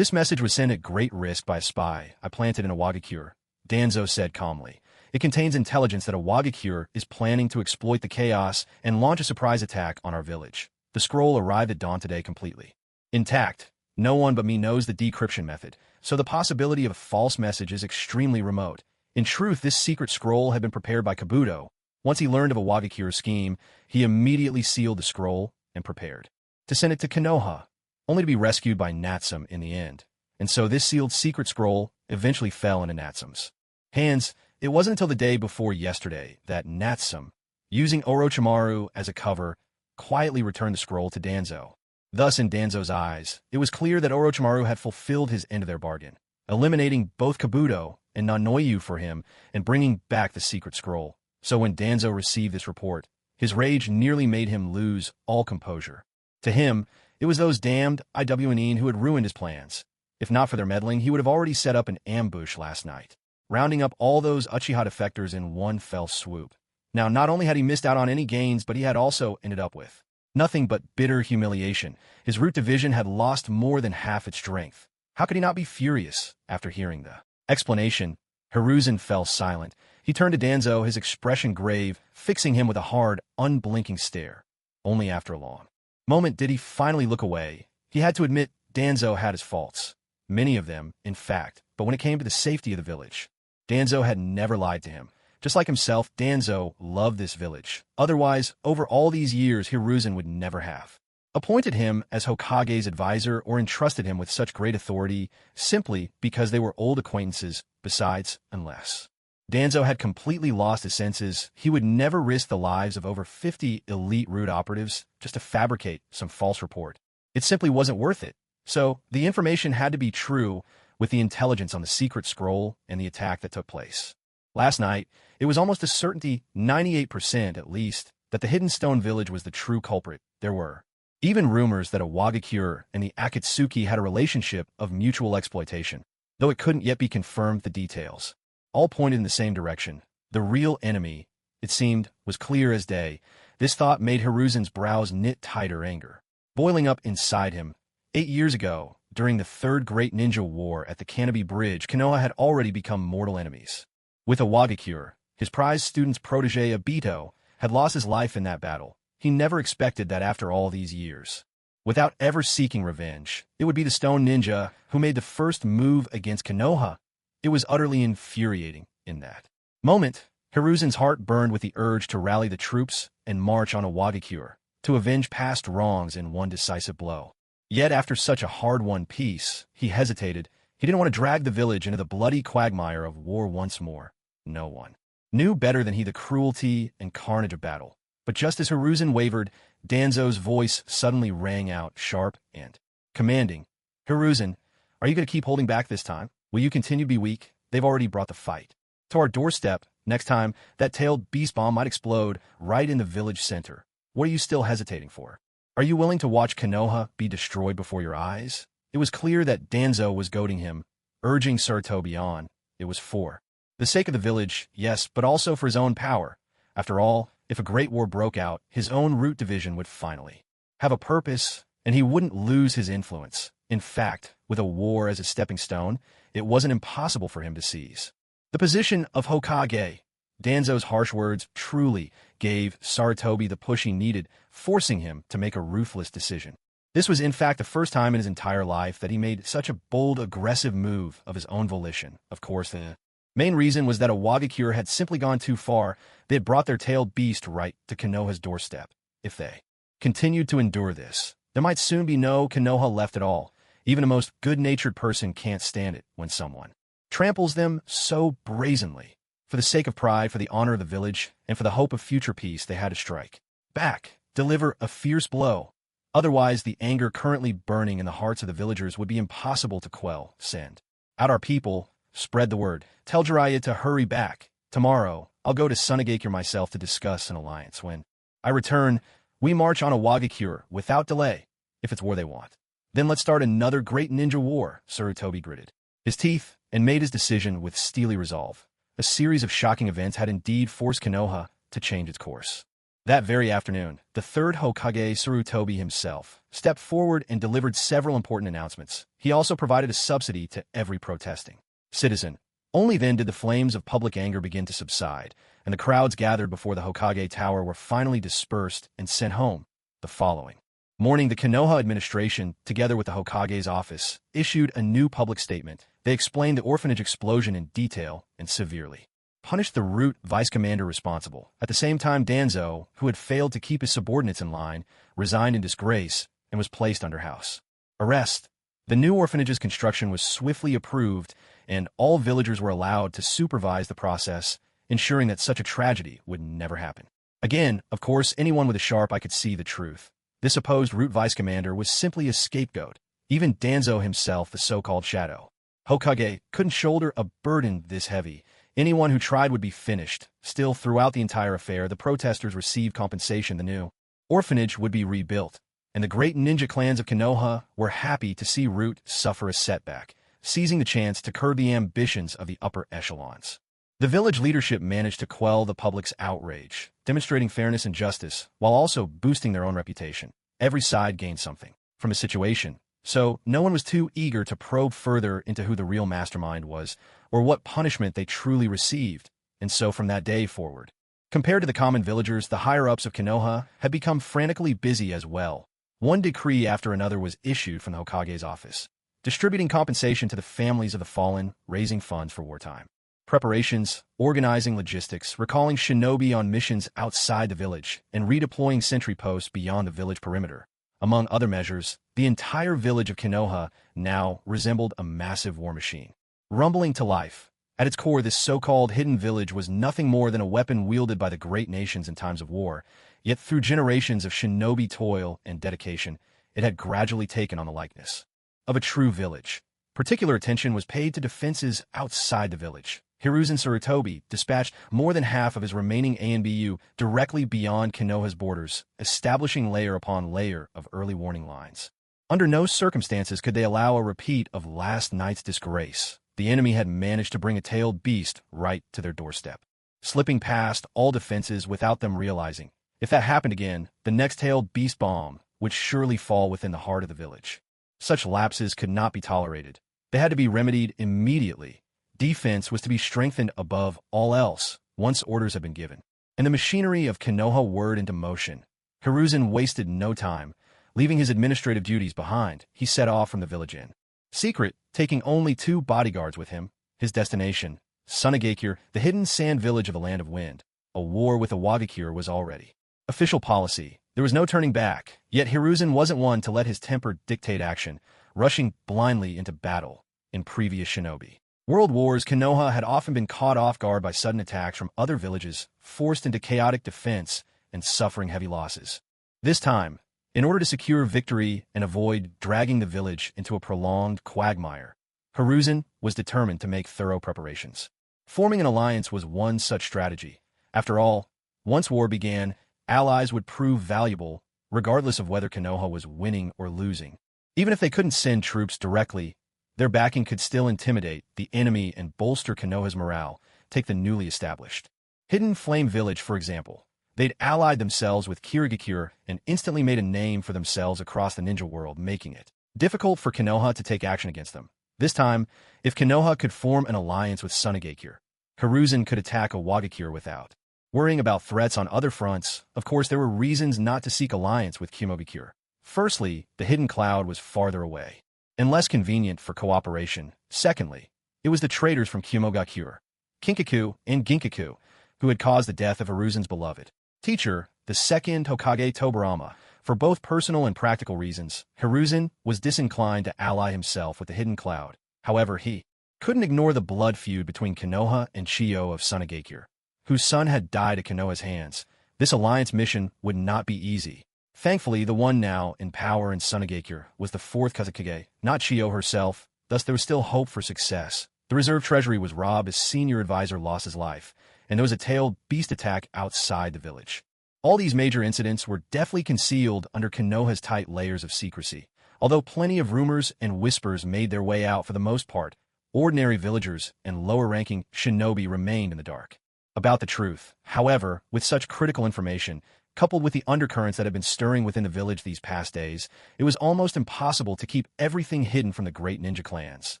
message was sent at great risk by a spy I planted in a Wagakure, Danzo said calmly. It contains intelligence that a Wagakure is planning to exploit the chaos and launch a surprise attack on our village. The scroll arrived at dawn today completely intact. No one but me knows the decryption method, so the possibility of a false message is extremely remote. In truth, this secret scroll had been prepared by Kabuto. Once he learned of a Wagakure scheme, he immediately sealed the scroll and prepared to send it to Konoha, only to be rescued by Natsum in the end. And so this sealed secret scroll eventually fell into Natsum's hands. It wasn't until the day before yesterday that Natsum, using Orochimaru as a cover, quietly returned the scroll to Danzo. Thus, in Danzo's eyes, it was clear that Orochimaru had fulfilled his end of their bargain, eliminating both Kabuto and Nanoyu for him and bringing back the secret scroll. So when Danzo received this report, his rage nearly made him lose all composure. To him, it was those damned IWNen who had ruined his plans. If not for their meddling, he would have already set up an ambush last night, rounding up all those Uchiha defectors in one fell swoop. Now, not only had he missed out on any gains, but he had also ended up with nothing but bitter humiliation. His root division had lost more than half its strength. How could he not be furious after hearing the explanation? Hiruzen fell silent. He turned to Danzo, his expression grave, fixing him with a hard, unblinking stare. Only after a long moment did he finally look away. He had to admit Danzo had his faults. Many of them, in fact, but when it came to the safety of the village, Danzo had never lied to him. Just like himself, Danzo loved this village. Otherwise, over all these years, Hiruzen would never have appointed him as Hokage's advisor or entrusted him with such great authority simply because they were old acquaintances. Besides, unless Danzo had completely lost his senses, he would never risk the lives of over 50 elite root operatives just to fabricate some false report. It simply wasn't worth it. So, the information had to be true with the intelligence on the secret scroll and the attack that took place last night. It was almost a certainty, 98% at least, that the Hidden Stone Village was the true culprit. There were even rumors that a Wagakure and the Akatsuki had a relationship of mutual exploitation, though it couldn't yet be confirmed. The details all pointed in the same direction. The real enemy, it seemed, was clear as day. This thought made Hiruzen's brows knit tighter, anger boiling up inside him. 8 years ago, during the Third Great Ninja War at the Canopy Bridge, Konoha had already become mortal enemies. With a Wagakure, his prized student's protege Obito had lost his life in that battle. He never expected that after all these years, without ever seeking revenge, it would be the Stone Ninja who made the first move against Konoha. It was utterly infuriating. In that moment, Hiruzen's heart burned with the urge to rally the troops and march on a Wagakure, to avenge past wrongs in one decisive blow. Yet after such a hard-won peace, he hesitated. He didn't want to drag the village into the bloody quagmire of war once more. No one knew better than he the cruelty and carnage of battle. But just as Hiruzen wavered, Danzo's voice suddenly rang out, sharp and commanding. Hiruzen, are you going to keep holding back this time? Will you continue to be weak? They've already brought the fight to our doorstep. Next time, that tailed beast bomb might explode right in the village center. What are you still hesitating for? Are you willing to watch Konoha be destroyed before your eyes? It was clear that Danzo was goading him, urging Sarutobi on. It was for the sake of the village, yes, but also for his own power. After all, if a great war broke out, his own root division would finally have a purpose, and he wouldn't lose his influence. In fact, with a war as a stepping stone, it wasn't impossible for him to seize the position of Hokage. Danzo's harsh words truly gave Sarutobi the push he needed, forcing him to make a ruthless decision. This was in fact the first time in his entire life that he made such a bold, aggressive move of his own volition. Of course, the main reason was that a Wagakure had simply gone too far. They had brought their tailed beast right to Konoha's doorstep. If they continued to endure this, there might soon be no Konoha left at all. Even a most good-natured person can't stand it when someone tramples them so brazenly. For the sake of pride, for the honor of the village, and for the hope of future peace, they had to strike back, deliver a fierce blow. Otherwise, the anger currently burning in the hearts of the villagers would be impossible to quell. Send out our people, spread the word, tell Jiraiya to hurry back. Tomorrow, I'll go to Sunagakure myself to discuss an alliance. When I return, we march on a Wagakure without delay. If it's war they want, then let's start another great ninja war, Sarutobi gritted his teeth and made his decision with steely resolve. A series of shocking events had indeed forced Konoha to change its course. That very afternoon, the third Hokage, Sarutobi himself, stepped forward and delivered several important announcements. He also provided a subsidy to every protesting citizen. Only then did the flames of public anger begin to subside, and the crowds gathered before the Hokage Tower were finally dispersed and sent home. The following morning, the Konoha administration, together with the Hokage's office, issued a new public statement. They explained the orphanage explosion in detail and severely punished the root vice commander responsible. At the same time, Danzo, who had failed to keep his subordinates in line, resigned in disgrace and was placed under house arrest. The new orphanage's construction was swiftly approved, and all villagers were allowed to supervise the process, ensuring that such a tragedy would never happen again. Of course, anyone with a sharp eye could see the truth. This supposed root vice commander was simply a scapegoat. Even Danzo himself, the so-called shadow Hokage, couldn't shoulder a burden this heavy. Anyone who tried would be finished. Still, throughout the entire affair, the protesters received compensation. The new orphanage would be rebuilt, and the great ninja clans of Konoha were happy to see Root suffer a setback, seizing the chance to curb the ambitions of the upper echelons. The village leadership managed to quell the public's outrage, demonstrating fairness and justice, while also boosting their own reputation. Every side gained something from a situation, so no one was too eager to probe further into who the real mastermind was, or what punishment they truly received. And so from that day forward, compared to the common villagers, the higher-ups of Konoha had become frantically busy as well. One decree after another was issued from the Hokage's office, distributing compensation to the families of the fallen, raising funds for wartime preparations, organizing logistics, recalling shinobi on missions outside the village, and redeploying sentry posts beyond the village perimeter. Among other measures, the entire village of Konoha now resembled a massive war machine, rumbling to life. At its core, this so-called hidden village was nothing more than a weapon wielded by the great nations in times of war, yet through generations of shinobi toil and dedication, it had gradually taken on the likeness of a true village. Particular attention was paid to defenses outside the village. Hiruzen Sarutobi dispatched more than half of his remaining ANBU directly beyond Konoha's borders, establishing layer upon layer of early warning lines. Under no circumstances could they allow a repeat of last night's disgrace. The enemy had managed to bring a tailed beast right to their doorstep, slipping past all defenses without them realizing. If that happened again, the next tailed beast bomb would surely fall within the heart of the village. Such lapses could not be tolerated. They had to be remedied immediately. Defense was to be strengthened above all else once orders had been given, and the machinery of Konoha whirred into motion. Hiruzen wasted no time. Leaving his administrative duties behind, he set off from the village in secret, taking only 2 bodyguards with him. His destination, Sunagakure, the hidden sand village of the Land of Wind. A war with a Wagakure was already official policy. There was no turning back, yet Hiruzen wasn't one to let his temper dictate action, rushing blindly into battle. In previous shinobi world wars, Konoha had often been caught off guard by sudden attacks from other villages, forced into chaotic defense, and suffering heavy losses. This time, in order to secure victory and avoid dragging the village into a prolonged quagmire, Hiruzen was determined to make thorough preparations. Forming an alliance was one such strategy. After all, once war began, allies would prove valuable, regardless of whether Konoha was winning or losing. Even if they couldn't send troops directly, their backing could still intimidate the enemy and bolster Konoha's morale. Take the newly established Hidden Flame Village, for example. They'd allied themselves with Kirigakure and instantly made a name for themselves across the ninja world, making it difficult for Konoha to take action against them. This time, if Konoha could form an alliance with Sunagakure, Hiruzen could attack Awagakure without worrying about threats on other fronts. Of course, there were reasons not to seek alliance with Kimogakure. Firstly, the hidden cloud was farther away and less convenient for cooperation. Secondly, it was the traitors from Kimogakure, Kinkaku and Ginkaku, who had caused the death of Hiruzen's beloved teacher, the second Hokage Tobirama. For both personal and practical reasons, Hiruzen was disinclined to ally himself with the hidden cloud. However, he couldn't ignore the blood feud between Konoha and Chiyo of Sunagakure, whose son had died at Konoha's hands. This alliance mission would not be easy. Thankfully, the one now in power in Sunagakure was the fourth Kazekage, not Chiyo herself, thus there was still hope for success. The reserve treasury was robbed as senior advisor lost his life, and there was a tailed beast attack outside the village. All these major incidents were deftly concealed under Konoha's tight layers of secrecy. Although plenty of rumors and whispers made their way out, for the most part, ordinary villagers and lower-ranking shinobi remained in the dark about the truth. However, with such critical information, coupled with the undercurrents that had been stirring within the village these past days, it was almost impossible to keep everything hidden from the great ninja clans.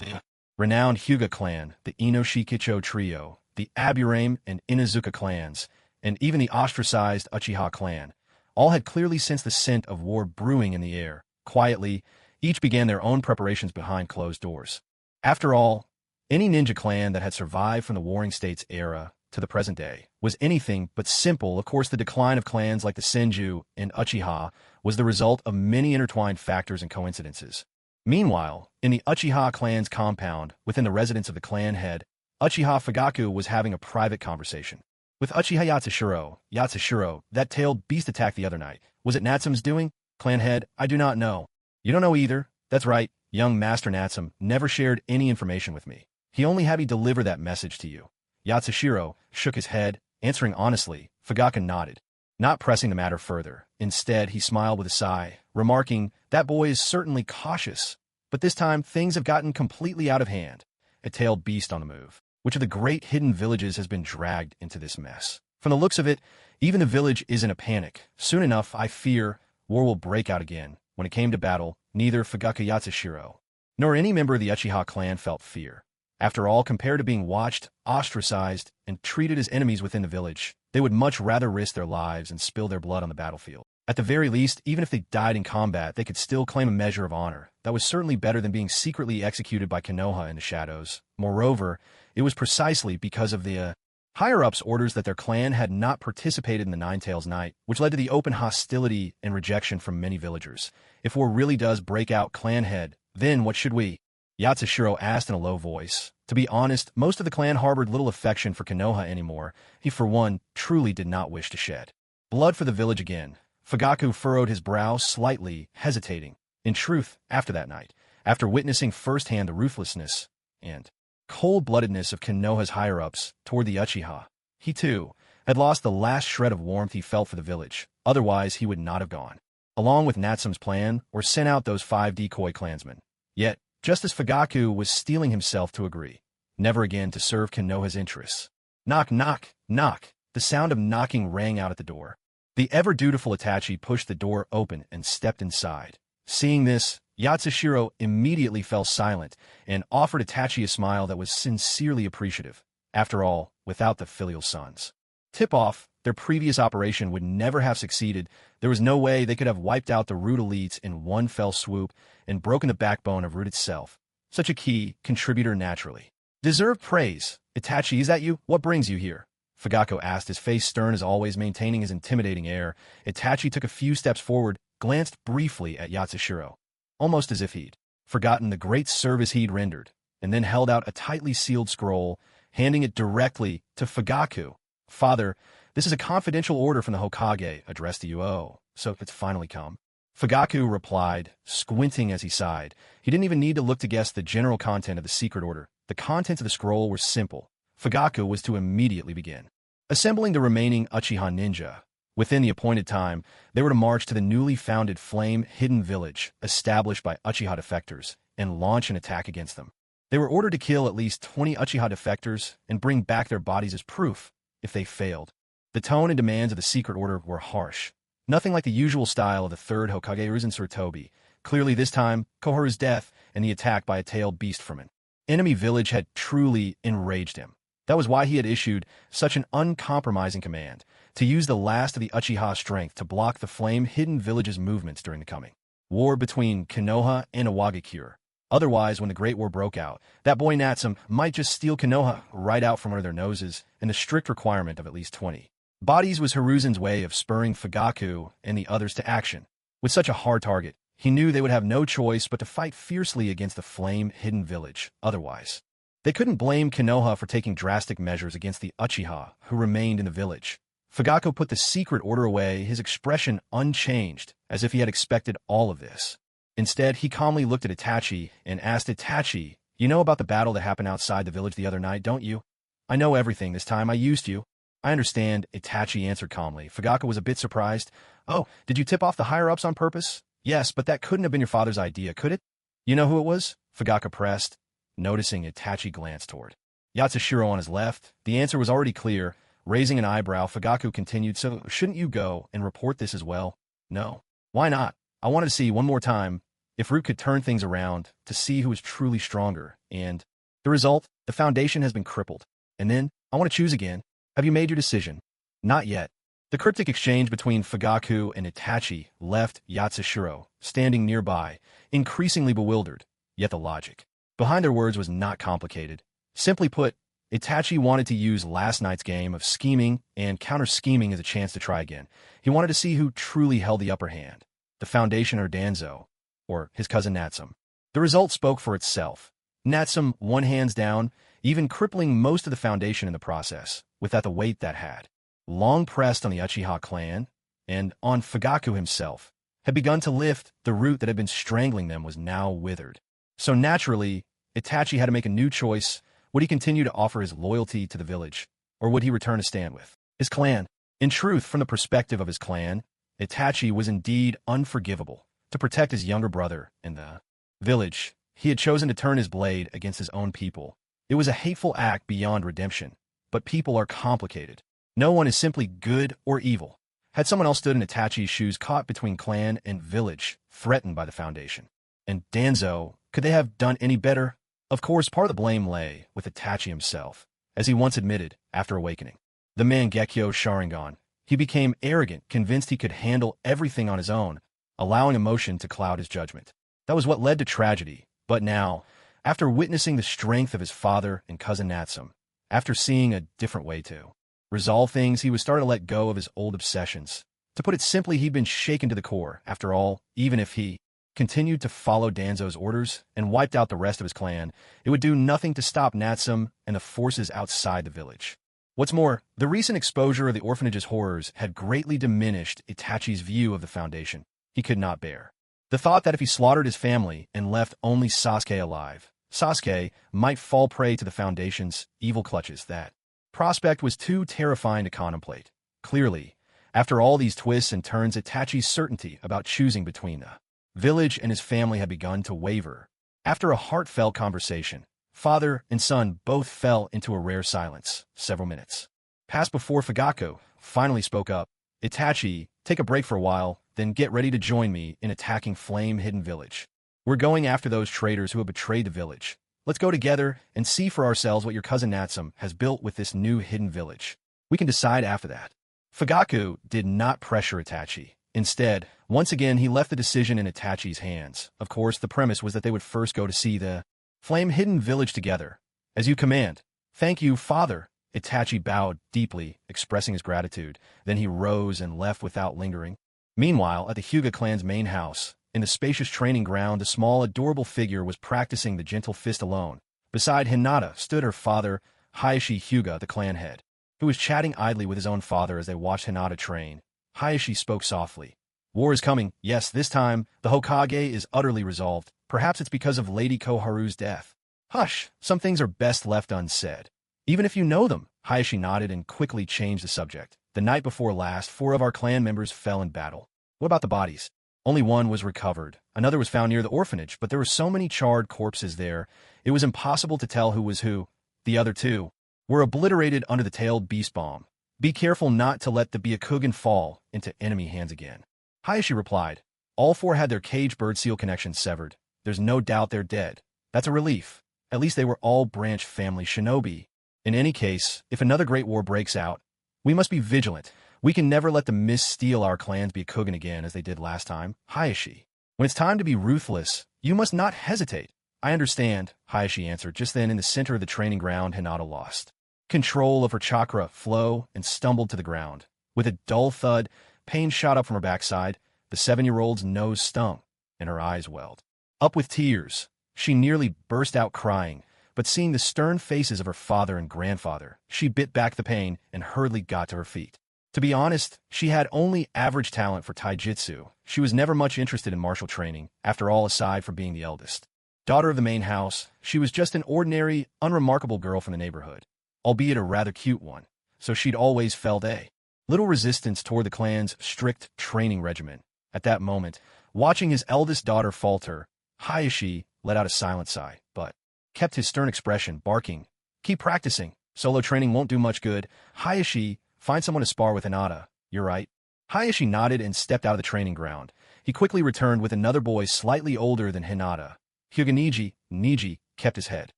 The renowned Hyuga clan, the Inoshikicho trio, the Aburame and Inazuka clans, and even the ostracized Uchiha clan, all had clearly sensed the scent of war brewing in the air. Quietly, each began their own preparations behind closed doors. After all, any ninja clan that had survived from the Warring States era to the present day was anything but simple. Of course, the decline of clans like the Senju and Uchiha was the result of many intertwined factors and coincidences. Meanwhile, in the Uchiha clan's compound, within the residence of the clan head, Uchiha Fugaku was having a private conversation with Uchiha Yatsushiro. Yatsushiro, that tailed beast attack the other night, was it Natsume's doing? Clan head, I do not know. You don't know either? That's right, young Master Natsume never shared any information with me. He only had me deliver that message to you. Yatsushiro shook his head, answering honestly. Fugaku nodded, not pressing the matter further. Instead, he smiled with a sigh, remarking, that boy is certainly cautious, but this time things have gotten completely out of hand. A tailed beast on the move. Which of the great hidden villages has been dragged into this mess? From the looks of it, even the village is in a panic. Soon enough, I fear, war will break out again. When it came to battle, neither Fugaku Yatsushiro nor any member of the Uchiha clan felt fear. After all, compared to being watched, ostracized, and treated as enemies within the village, they would much rather risk their lives and spill their blood on the battlefield. At the very least, even if they died in combat, they could still claim a measure of honor. That was certainly better than being secretly executed by Konoha in the shadows. Moreover, it was precisely because of the higher-ups' orders that their clan had not participated in the Nine-Tails Night, which led to the open hostility and rejection from many villagers. If war really does break out, clan head, then what should we? Yatsushiro asked in a low voice. To be honest, most of the clan harbored little affection for Konoha anymore. He, for one, truly did not wish to shed blood for the village again. Fugaku furrowed his brow slightly, hesitating. In truth, after that night, after witnessing firsthand the ruthlessness and cold-bloodedness of Konoha's higher-ups toward the Uchiha, he too had lost the last shred of warmth he felt for the village. Otherwise, he would not have gone along with Natsume's plan or sent out those 5 decoy clansmen. Yet, just as Fugaku was steeling himself to agree, never again to serve Konoha's interests. Knock, knock, knock. The sound of knocking rang out at the door. The ever-dutiful Itachi pushed the door open and stepped inside. Seeing this, Yatsushiro immediately fell silent and offered Itachi a smile that was sincerely appreciative. After all, without the filial sons' tip-off, their previous operation would never have succeeded. There was no way they could have wiped out the Root elites in one fell swoop and broken the backbone of Root itself. Such a key contributor naturally deserved praise. Itachi, is that you? What brings you here? Fugaku asked, his face stern as always, maintaining his intimidating air. Itachi took a few steps forward, glanced briefly at Yatsushiro, almost as if he'd forgotten the great service he'd rendered, and then held out a tightly sealed scroll, handing it directly to Fugaku. Father, this is a confidential order from the Hokage, addressed to you. Oh, so it's finally come. Fugaku replied, squinting as he sighed. He didn't even need to look to guess the general content of the secret order. The contents of the scroll were simple. Fugaku was to immediately begin assembling the remaining Uchiha ninja. Within the appointed time, they were to march to the newly founded Flame Hidden Village established by Uchiha defectors and launch an attack against them. They were ordered to kill at least 20 Uchiha defectors and bring back their bodies as proof if they failed. The tone and demands of the secret order were harsh. Nothing like the usual style of the third Hokage Risen Sarutobi. Clearly this time, Koharu's death and the attack by a tailed beast from an enemy village had truly enraged him. That was why he had issued such an uncompromising command to use the last of the Uchiha strength to block the Flame Hidden Village's movements during the coming war between Konoha and Iwagakure. Otherwise, when the Great War broke out, that boy Natsum might just steal Konoha right out from under their noses, and the strict requirement of at least 20 bodies was Hiruzen's way of spurring Fugaku and the others to action. With such a hard target, he knew they would have no choice but to fight fiercely against the Flame Hidden Village. Otherwise, they couldn't blame Konoha for taking drastic measures against the Uchiha who remained in the village. Fugaku put the secret order away, his expression unchanged, as if he had expected all of this. Instead, he calmly looked at Itachi and asked Itachi, "You know about the battle that happened outside the village the other night, don't you?" "I know everything this time. I used you." "I understand," Itachi answered calmly. Fugaku was a bit surprised. "Oh, did you tip off the higher-ups on purpose?" "Yes, but that couldn't have been your father's idea, could it?" "You know who it was?" Fugaku pressed, noticing Itachi glanced toward Yatsushiro on his left. The answer was already clear. Raising an eyebrow, Fugaku continued, "So shouldn't you go and report this as well?" "No." "Why not?" "I wanted to see one more time if Root could turn things around, to see who is truly stronger, and the result, the foundation has been crippled. And then, I want to choose again. Have you made your decision?" "Not yet." The cryptic exchange between Fugaku and Itachi left Yatsushiro standing nearby, increasingly bewildered, yet the logic behind their words was not complicated. Simply put, Itachi wanted to use last night's game of scheming and counter-scheming as a chance to try again. He wanted to see who truly held the upper hand, the Foundation or Danzo, or his cousin Natsum. The result spoke for itself. Natsum won hands down, even crippling most of the Foundation in the process, without the weight that had long pressed on the Uchiha clan, and on Fugaku himself, had begun to lift. The root that had been strangling them was now withered. So naturally, Itachi had to make a new choice. Would he continue to offer his loyalty to the village, or would he return to stand with his clan? In truth, from the perspective of his clan, Itachi was indeed unforgivable. To protect his younger brother in the village, he had chosen to turn his blade against his own people. It was a hateful act beyond redemption, but people are complicated. No one is simply good or evil. Had someone else stood in Itachi's shoes, caught between clan and village, threatened by the Foundation and Danzo, could they have done any better? Of course, part of the blame lay with Itachi himself, as he once admitted after awakening the Mangekyo Sharingan. He became arrogant, convinced he could handle everything on his own, allowing emotion to cloud his judgment. That was what led to tragedy. But now, after witnessing the strength of his father and cousin Natsum, after seeing a different way to resolve things, he was starting to let go of his old obsessions. To put it simply, he'd been shaken to the core. After all, even if he continued to follow Danzo's orders and wiped out the rest of his clan, it would do nothing to stop Natsum and the forces outside the village. What's more, the recent exposure of the orphanage's horrors had greatly diminished Itachi's view of the Foundation. He could not bear the thought that if he slaughtered his family and left only Sasuke alive, Sasuke might fall prey to the Foundation's evil clutches. That prospect was too terrifying to contemplate. Clearly, after all these twists and turns, Itachi's certainty about choosing between the village and his family had begun to waver. After a heartfelt conversation, father and son both fell into a rare silence. Several minutes passed before Fugaku finally spoke up. "Itachi, take a break for a while, then get ready to join me in attacking Flame Hidden Village. We're going after those traitors who have betrayed the village. Let's go together and see for ourselves what your cousin Natsum has built with this new hidden village. We can decide after that." Fugaku did not pressure Itachi. Instead, once again, he left the decision in Itachi's hands. Of course, the premise was that they would first go to see the Flame Hidden Village together. "As you command." "Thank you, father." Itachi bowed deeply, expressing his gratitude. Then he rose and left without lingering. Meanwhile, at the Hyuga clan's main house, in the spacious training ground, a small, adorable figure was practicing the gentle fist alone. Beside Hinata stood her father, Hayashi Hyuga, the clan head, who was chatting idly with his own father as they watched Hinata train. Hayashi spoke softly. "War is coming. Yes, this time, the Hokage is utterly resolved. Perhaps it's because of Lady Koharu's death." "Hush, some things are best left unsaid." Even if you know them. Hayashi nodded and quickly changed the subject. The night before last, 4 of our clan members fell in battle. What about the bodies? Only one was recovered. Another was found near the orphanage, but there were so many charred corpses there, it was impossible to tell who was who. The other 2 were obliterated under the tailed beast bomb. Be careful not to let the Byakugan fall into enemy hands again. Hayashi replied. All 4 had their cage bird seal connections severed. There's no doubt they're dead. That's a relief. At least they were all branch family shinobi. In any case, if another great war breaks out, we must be vigilant. We can never let the mist steal our clan's Byakugan again as they did last time. Hayashi. When it's time to be ruthless, you must not hesitate. I understand, Hayashi answered. Just then, in the center of the training ground, Hinata lost control of her chakra flow and stumbled to the ground. With a dull thud, pain shot up from her backside. The 7-year-old's nose stung, and her eyes welled up with tears. She nearly burst out crying, but seeing the stern faces of her father and grandfather, she bit back the pain and hurriedly got to her feet. To be honest, she had only average talent for taijutsu. She was never much interested in martial training, after all, aside from being the eldest daughter of the main house. She was just an ordinary, unremarkable girl from the neighborhood, albeit a rather cute one, so she'd always felt a little resistance toward the clan's strict training regimen. At that moment, watching his eldest daughter falter, Hayashi let out a silent sigh, but kept his stern expression, barking, "Keep practicing. Solo training won't do much good. Hayashi, find someone to spar with Hinata. You're right." Hayashi nodded and stepped out of the training ground. He quickly returned with another boy slightly older than Hinata. Hyuga Niji kept his head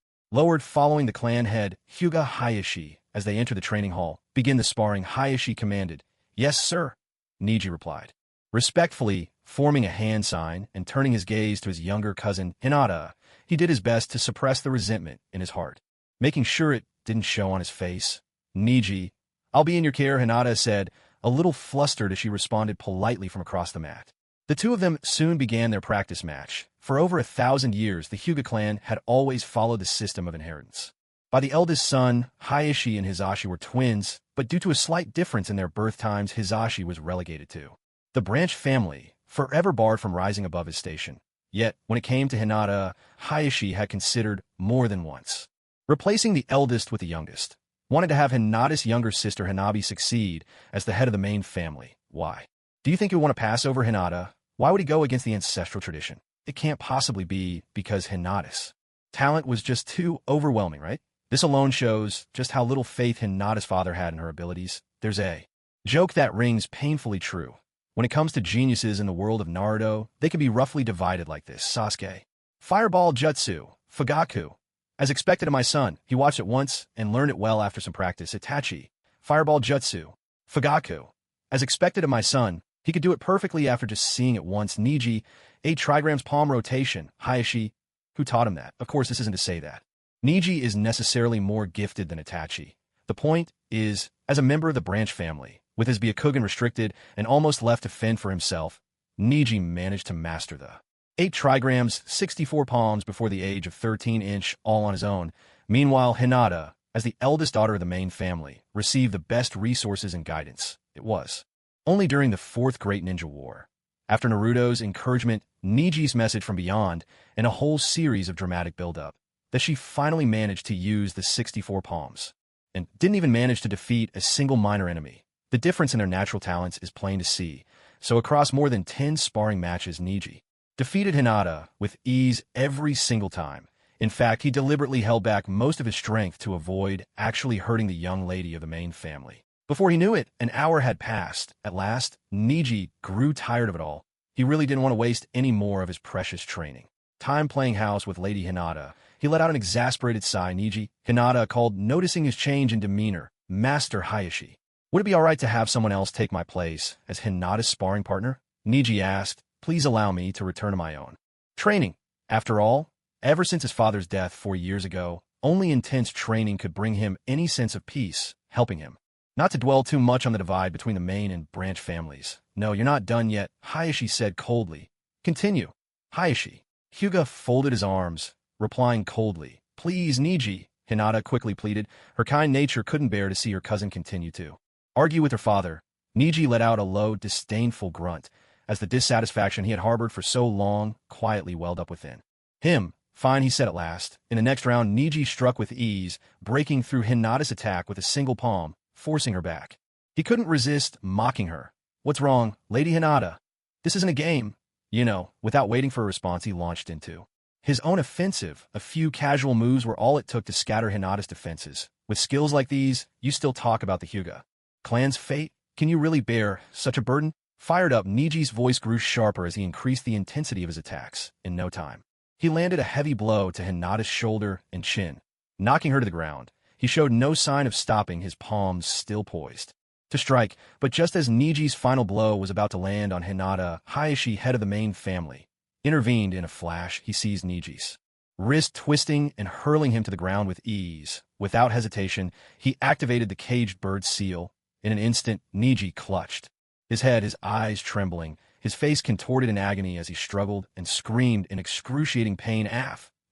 lowered, following the clan head, Hyuga Hayashi. As they entered the training hall, "Begin the sparring," Hayashi commanded. "Yes, sir," Niji replied, respectfully, forming a hand sign and turning his gaze to his younger cousin, Hinata. He did his best to suppress the resentment in his heart, making sure it didn't show on his face. "Niji, I'll be in your care," Hinata said, a little flustered as she responded politely from across the mat. The 2 of them soon began their practice match. For over 1,000 years, the Hyuga clan had always followed the system of inheritance. By the eldest son, Hayashi and Hisashi were twins, but due to a slight difference in their birth times, Hisashi was relegated to the branch family, forever barred from rising above his station. Yet, when it came to Hinata, Hayashi had considered more than once replacing the eldest with the youngest. Wanted to have Hinata's younger sister Hanabi succeed as the head of the main family. Why? Do you think he'll want to pass over Hinata? Why would he go against the ancestral tradition? It can't possibly be because Hinata's talent was just too overwhelming, right? This alone shows just how little faith Hinata's father had in her abilities. There's a joke that rings painfully true. When it comes to geniuses in the world of Naruto, they can be roughly divided like this. Sasuke. Fireball Jutsu. Fugaku. As expected of my son, he watched it once and learned it well after some practice. Itachi. Fireball Jutsu. Fugaku. As expected of my son, he could do it perfectly after just seeing it once. Niji. 8 trigrams palm rotation. Hayashi. Who taught him that? Of course, this isn't to say that Niji is necessarily more gifted than Itachi. The point is, as a member of the branch family, with his Byakugan restricted and almost left to fend for himself, Niji managed to master the 8 trigrams, 64 palms before the age of 13-inch, all on his own. Meanwhile, Hinata, as the eldest daughter of the main family, received the best resources and guidance. It was only during the 4th Great Ninja War, after Naruto's encouragement, Niji's message from beyond, and a whole series of dramatic build-up, that she finally managed to use the 64 palms, and didn't even manage to defeat a single minor enemy. The difference in their natural talents is plain to see, so across more than 10 sparring matches, Niji defeated Hinata with ease every single time. In fact, he deliberately held back most of his strength to avoid actually hurting the young lady of the main family. Before he knew it, an hour had passed. At last, Niji grew tired of it all. He really didn't want to waste any more of his precious training time playing house with Lady Hinata. He let out an exasperated sigh. "Niji," Hinata called, noticing his change in demeanor. "Master Hayashi, would it be all right to have someone else take my place as Hinata's sparring partner?" Niji asked. "Please allow me to return to my own training. After all, ever since his father's death 4 years ago, only intense training could bring him any sense of peace, helping him not to dwell too much on the divide between the main and branch families." "No, you're not done yet," Hayashi said coldly. "Continue." Hayashi. Hyuga folded his arms, replying coldly. "Please, Niji," Hinata quickly pleaded. Her kind nature couldn't bear to see her cousin continue to argue with her father. Niji let out a low, disdainful grunt, as the dissatisfaction he had harbored for so long quietly welled up within him. Fine, he said at last. In the next round, Niji struck with ease, breaking through Hinata's attack with a single palm, forcing her back. He couldn't resist mocking her. What's wrong, Lady Hinata? This isn't a game. Without waiting for a response, he launched into his own offensive. A few casual moves were all it took to scatter Hinata's defenses. With skills like these, you still talk about the Hyuga clan's fate? Can you really bear such a burden? Fired up, Niji's voice grew sharper as he increased the intensity of his attacks. In no time, he landed a heavy blow to Hinata's shoulder and chin, knocking her to the ground. He showed no sign of stopping, his palms still poised to strike, but just as Niji's final blow was about to land on Hinata, Hayashi, head of the main family, intervened. In a flash. He seized Niji's wrist, twisting and hurling him to the ground with ease. Without hesitation, he activated the caged bird seal. In an instant, Niji clutched his head, his eyes trembling, his face contorted in agony as he struggled and screamed in excruciating pain.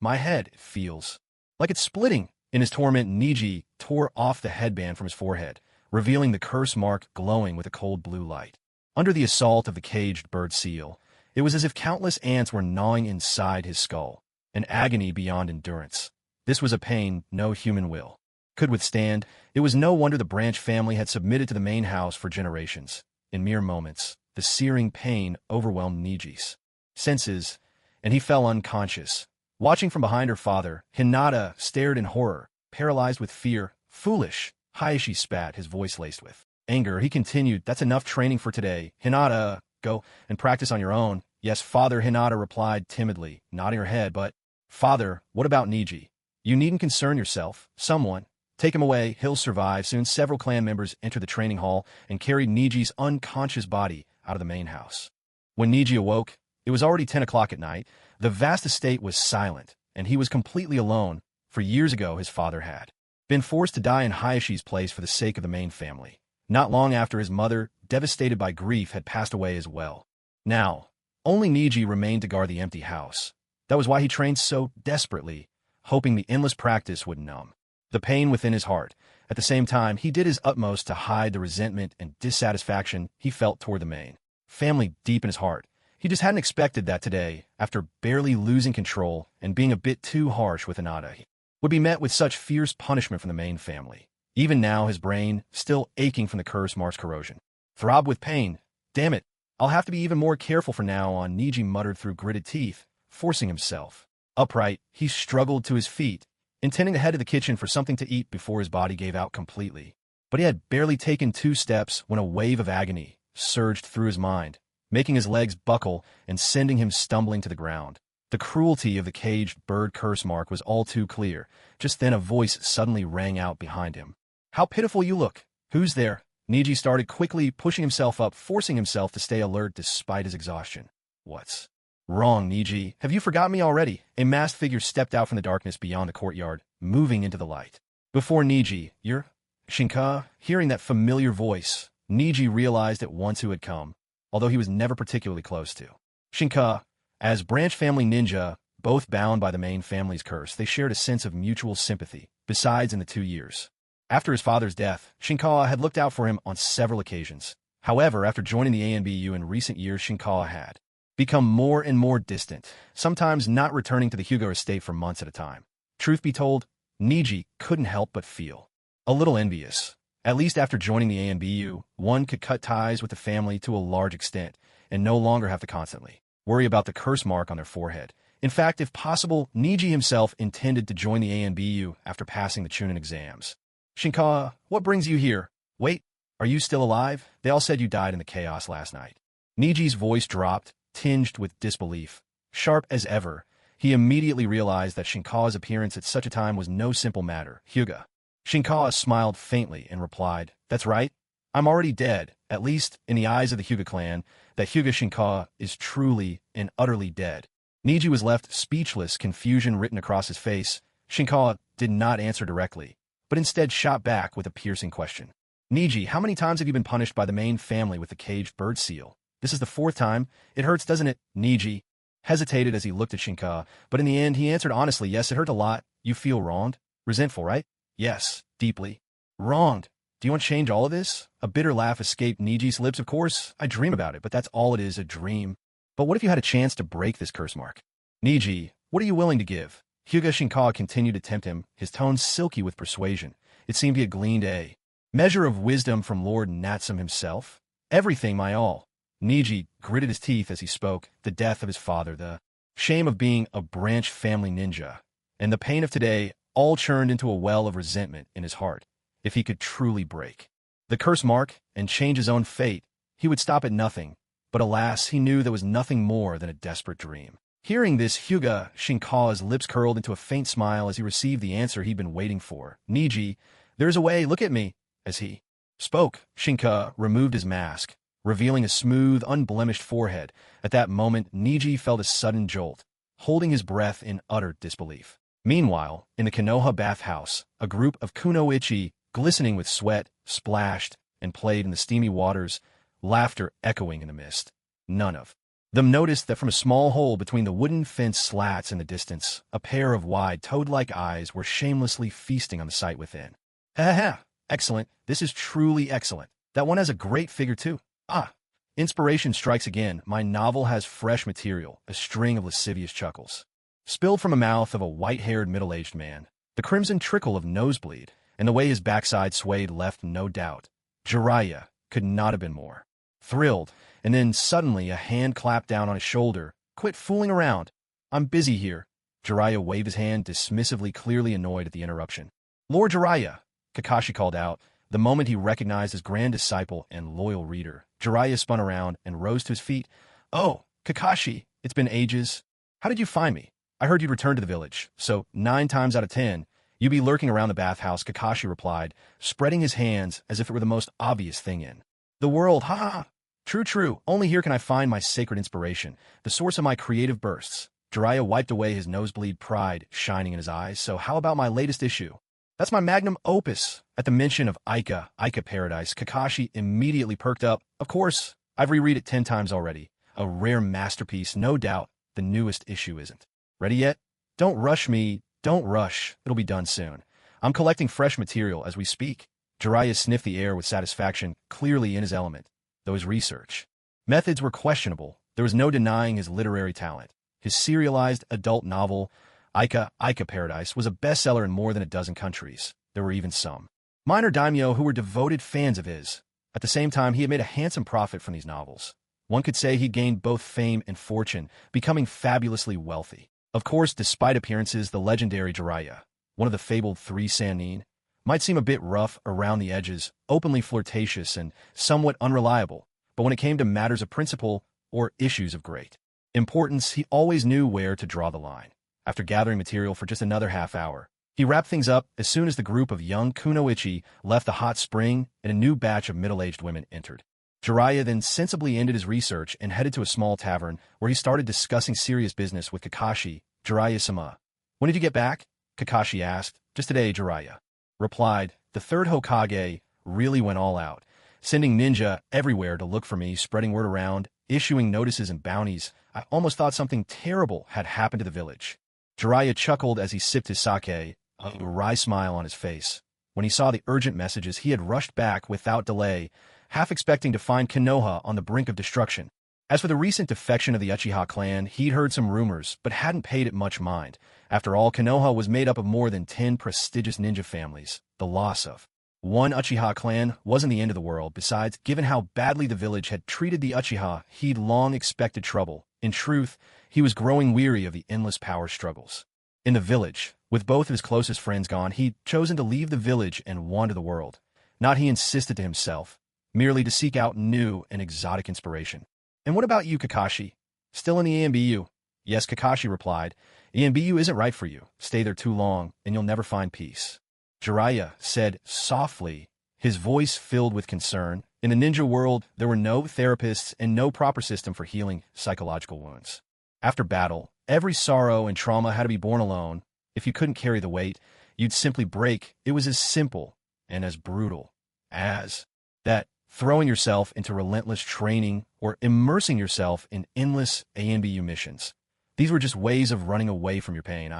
My head, it feels like it's splitting. In his torment, Niji tore off the headband from his forehead, revealing the curse mark glowing with a cold blue light. Under the assault of the caged bird seal, it was as if countless ants were gnawing inside his skull, an agony beyond endurance. This was a pain no human will could withstand. It was no wonder the Branch family had submitted to the main house for generations. In mere moments, the searing pain overwhelmed Niji's senses, and he fell unconscious. Watching from behind her father, Hinata stared in horror, paralyzed with fear. Foolish, Hayashi spat, his voice laced with anger. He continued, that's enough training for today. Hinata, go and practice on your own. Yes, father, Hinata replied timidly, nodding her head. But, father, what about Niji? You needn't concern yourself. Someone take him away. He'll survive. Soon several clan members entered the training hall and carried Niji's unconscious body out of the main house. When Niji awoke, it was already 10 o'clock at night. The vast estate was silent, and he was completely alone. For years ago, his father had been forced to die in Hayashi's place for the sake of the main family. Not long after, his mother, devastated by grief, had passed away as well. Now, only Niji remained to guard the empty house. That was why he trained so desperately, hoping the endless practice would numb the pain within his heart. At the same time, he did his utmost to hide the resentment and dissatisfaction he felt toward the main family deep in his heart. He just hadn't expected that today, after barely losing control and being a bit too harsh with Hinata, he would be met with such fierce punishment from the main family. Even now, his brain, still aching from the curse mark's corrosion, throbbed with pain. Damn it, I'll have to be even more careful from now on, Niji muttered through gritted teeth. Forcing himself upright, he struggled to his feet, intending to head to the kitchen for something to eat before his body gave out completely. But he had barely taken 2 steps when a wave of agony surged through his mind, making his legs buckle and sending him stumbling to the ground. The cruelty of the caged bird curse mark was all too clear. Just then a voice suddenly rang out behind him. How pitiful you look. Who's there? Niji started quickly, pushing himself up, forcing himself to stay alert despite his exhaustion. What's wrong, Niji? Have you forgotten me already? A masked figure stepped out from the darkness beyond the courtyard, moving into the light. Before Niji, you're Shinka? Hearing that familiar voice, Niji realized at once who had come, although he was never particularly close to Shinka. As branch family ninja, both bound by the main family's curse, they shared a sense of mutual sympathy. Besides, in the 2 years after his father's death, Shinkawa had looked out for him on several occasions. However, after joining the ANBU in recent years, Shinkawa had become more and more distant, sometimes not returning to the Hyuga estate for months at a time. Truth be told, Niji couldn't help but feel a little envious. At least after joining the ANBU, one could cut ties with the family to a large extent and no longer have to constantly worry about the curse mark on their forehead. In fact, if possible, Niji himself intended to join the ANBU after passing the Chunin exams. Shinkawa, what brings you here? Wait, are you still alive? They all said you died in the chaos last night. Niji's voice dropped, tinged with disbelief. Sharp as ever, he immediately realized that Shinkawa's appearance at such a time was no simple matter. Hyuga. Shinkawa smiled faintly and replied, that's right. I'm already dead, at least in the eyes of the Hyuga clan. That Hyuga Shinkawa is truly and utterly dead. Niji was left speechless, confusion written across his face. Shinkawa did not answer directly, but instead shot back with a piercing question. Niji, how many times have you been punished by the main family with the caged bird seal? This is the 4th time. It hurts, doesn't it? Niji hesitated as he looked at Shinkawa, but in the end he answered honestly, yes, it hurt a lot. You feel wronged? Resentful, right? Yes, deeply. Wronged. Do you want to change all of this? A bitter laugh escaped Niji's lips. Of course, I dream about it, but that's all it is, a dream. But what if you had a chance to break this curse mark? Niji, What are you willing to give? Hyuga Shinkawa continued to tempt him, his tone silky with persuasion. It seemed he had gleaned a measure of wisdom from Lord Natsum himself. Everything, my all. Niji gritted his teeth as he spoke, the death of his father, the shame of being a branch family ninja, and the pain of today all churned into a well of resentment in his heart. If he could truly break the curse mark and change his own fate, he would stop at nothing. But alas, he knew there was nothing more than a desperate dream. Hearing this, Hyuga Shinkawa's lips curled into a faint smile as he received the answer he'd been waiting for. Niji, there's a way, look at me. As he spoke, Shinka removed his mask, revealing a smooth, unblemished forehead. At that moment, Niji felt a sudden jolt, holding his breath in utter disbelief. Meanwhile, in the Konoha bathhouse, a group of kunoichi, glistening with sweat, splashed and played in the steamy waters, laughter echoing in the mist. None of them noticed that from a small hole between the wooden fence slats in the distance, a pair of wide, toad-like eyes were shamelessly feasting on the sight within. Ha ha! Excellent. This is truly excellent. That one has a great figure, too. Ah! Inspiration strikes again. My novel has fresh material, a string of lascivious chuckles. Spilled from the mouth of a white-haired middle-aged man. The crimson trickle of nosebleed, and the way his backside swayed left no doubt. Jiraiya could not have been more thrilled, and then suddenly a hand clapped down on his shoulder. Quit fooling around. I'm busy here. Jiraiya waved his hand dismissively, clearly annoyed at the interruption. Lord Jiraiya, Kakashi called out, the moment he recognized his grand disciple and loyal reader. Jiraiya spun around and rose to his feet. Oh, Kakashi, it's been ages. How did you find me? I heard you'd returned to the village, so 9 times out of 10, you'd be lurking around the bathhouse, Kakashi replied, spreading his hands as if it were the most obvious thing in the world. Ha ha! True, true. Only here can I find my sacred inspiration, the source of my creative bursts. Jiraiya wiped away his nosebleed, pride shining in his eyes. So how about my latest issue? That's my magnum opus. At the mention of Ica Paradise, Kakashi immediately perked up. Of course, I've reread it 10 times already. A rare masterpiece, no doubt. The newest issue isn't ready yet? Don't rush me. Don't rush. It'll be done soon. I'm collecting fresh material as we speak. Jiraiya sniffed the air with satisfaction, clearly in his element. Though his research methods were questionable, there was no denying his literary talent. His serialized adult novel, Ica Paradise, was a bestseller in more than a dozen countries. There were even some minor daimyo who were devoted fans of his. At the same time, he had made a handsome profit from these novels. One could say he'd gained both fame and fortune, becoming fabulously wealthy. Of course, despite appearances, the legendary Jiraiya, one of the fabled 3 Sannin, might seem a bit rough around the edges, openly flirtatious and somewhat unreliable, but when it came to matters of principle or issues of great importance, he always knew where to draw the line. After gathering material for just another half hour, he wrapped things up as soon as the group of young kunoichi left the hot spring and a new batch of middle-aged women entered. Jiraiya then sensibly ended his research and headed to a small tavern where he started discussing serious business with Kakashi. Jiraiya-sama. When did you get back? Kakashi asked. Just today, Jiraiya replied. The third Hokage really went all out, sending ninja everywhere to look for me, spreading word around, issuing notices and bounties. I almost thought something terrible had happened to the village. Jiraiya chuckled as he sipped his sake, a wry smile on his face. When he saw the urgent messages, he had rushed back without delay, half expecting to find Konoha on the brink of destruction. As for the recent defection of the Uchiha clan, he'd heard some rumors, but hadn't paid it much mind. After all, Konoha was made up of more than 10 prestigious ninja families. The loss of one Uchiha clan wasn't the end of the world. Besides, given how badly the village had treated the Uchiha, he'd long expected trouble. In truth, he was growing weary of the endless power struggles. In the village, with both of his closest friends gone, he'd chosen to leave the village and wander the world. Not, he insisted to himself, merely to seek out new and exotic inspiration. And what about you, Kakashi? Still in the EMBU? Yes, Kakashi replied. EMBU isn't right for you. Stay there too long, and you'll never find peace. Jiraiya said softly, his voice filled with concern. In the ninja world, there were no therapists and no proper system for healing psychological wounds. After battle, every sorrow and trauma had to be borne alone. If you couldn't carry the weight, you'd simply break. It was as simple and as brutal as that. Throwing yourself into relentless training or immersing yourself in endless ANBU missions. These were just ways of running away from your pain.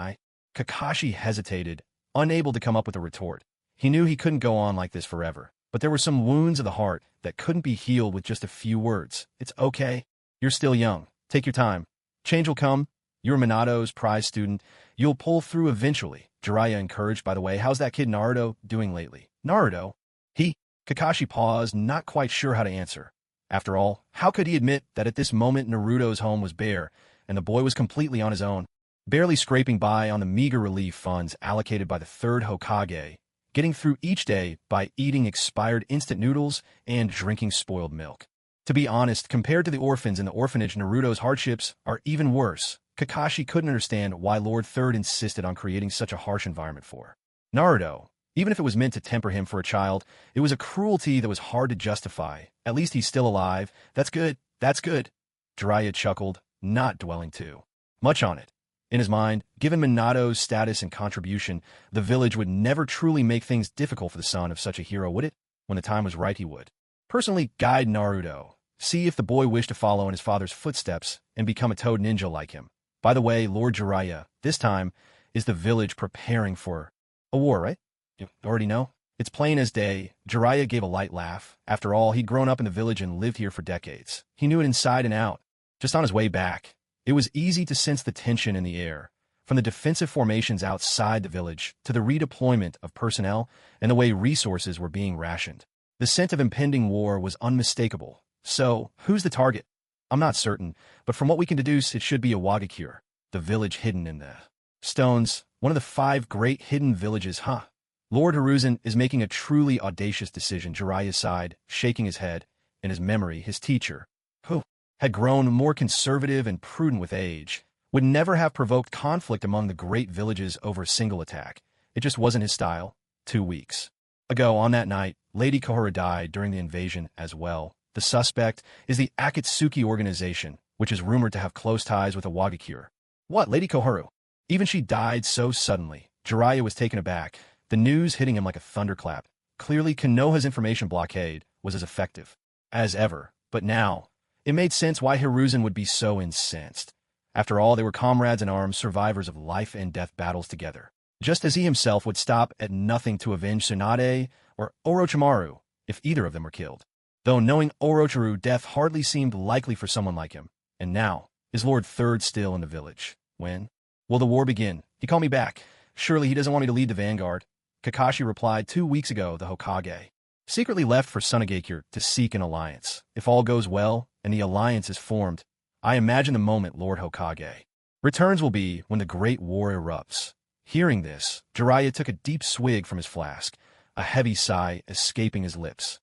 Kakashi hesitated, unable to come up with a retort. He knew he couldn't go on like this forever, but there were some wounds of the heart that couldn't be healed with just a few words. It's okay. You're still young. Take your time. Change will come. You're Minato's prize student. You'll pull through eventually. Jiraiya encouraged, by the way. How's that kid Naruto doing lately? Naruto? Kakashi paused, not quite sure how to answer. After all, how could he admit that at this moment Naruto's home was bare, and the boy was completely on his own, barely scraping by on the meager relief funds allocated by the third Hokage, getting through each day by eating expired instant noodles and drinking spoiled milk. To be honest, compared to the orphans in the orphanage, Naruto's hardships are even worse. Kakashi couldn't understand why Lord Third insisted on creating such a harsh environment for Naruto. Even if it was meant to temper him for a child, it was a cruelty that was hard to justify. At least he's still alive. That's good. That's good. Jiraiya chuckled, not dwelling too much on it. In his mind, given Minato's status and contribution, the village would never truly make things difficult for the son of such a hero, would it? When the time was right, he would personally guide Naruto, see if the boy wished to follow in his father's footsteps and become a toad ninja like him. By the way, Lord Jiraiya, this time, is the village preparing for a war, right? You already know? It's plain as day. Jiraiya gave a light laugh. After all, he'd grown up in the village and lived here for decades. He knew it inside and out. Just on his way back, it was easy to sense the tension in the air, from the defensive formations outside the village to the redeployment of personnel and the way resources were being rationed. The scent of impending war was unmistakable. So, who's the target? I'm not certain, but from what we can deduce, it should be a Wagakure, the village hidden in the stones, one of the 5 great hidden villages, huh? Lord Hiruzen is making a truly audacious decision, Jiraiya sighed, shaking his head. In his memory, his teacher, who had grown more conservative and prudent with age, would never have provoked conflict among the great villages over a single attack. It just wasn't his style. 2 weeks ago, on that night, Lady Kohara died during the invasion as well. The suspect is the Akatsuki organization, which is rumored to have close ties with a Wagakure. What, Lady Koharu? Even she died so suddenly. Jiraiya was taken aback, the news hitting him like a thunderclap. Clearly, Konoha's information blockade was as effective as ever, but now, it made sense why Hiruzen would be so incensed. After all, they were comrades in arms, survivors of life and death battles together. Just as he himself would stop at nothing to avenge Tsunade or Orochimaru if either of them were killed. Though knowing Orochimaru's death hardly seemed likely for someone like him. And now, is Lord Third still in the village? When will the war begin? He called me back. Surely he doesn't want me to lead the vanguard. Kakashi replied 2 weeks ago the Hokage secretly left for Sunagakure to seek an alliance. If all goes well and the alliance is formed, I imagine the moment Lord Hokage returns will be when the great war erupts. Hearing this, Jiraiya took a deep swig from his flask, a heavy sigh escaping his lips.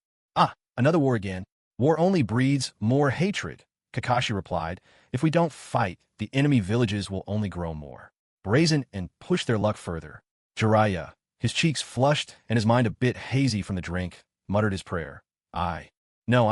Another war again. War only breeds more hatred, Kakashi replied. If we don't fight, the enemy villages will only grow more brazen and push their luck further. Jiraiya, his cheeks flushed and his mind a bit hazy from the drink, muttered his prayer. I know.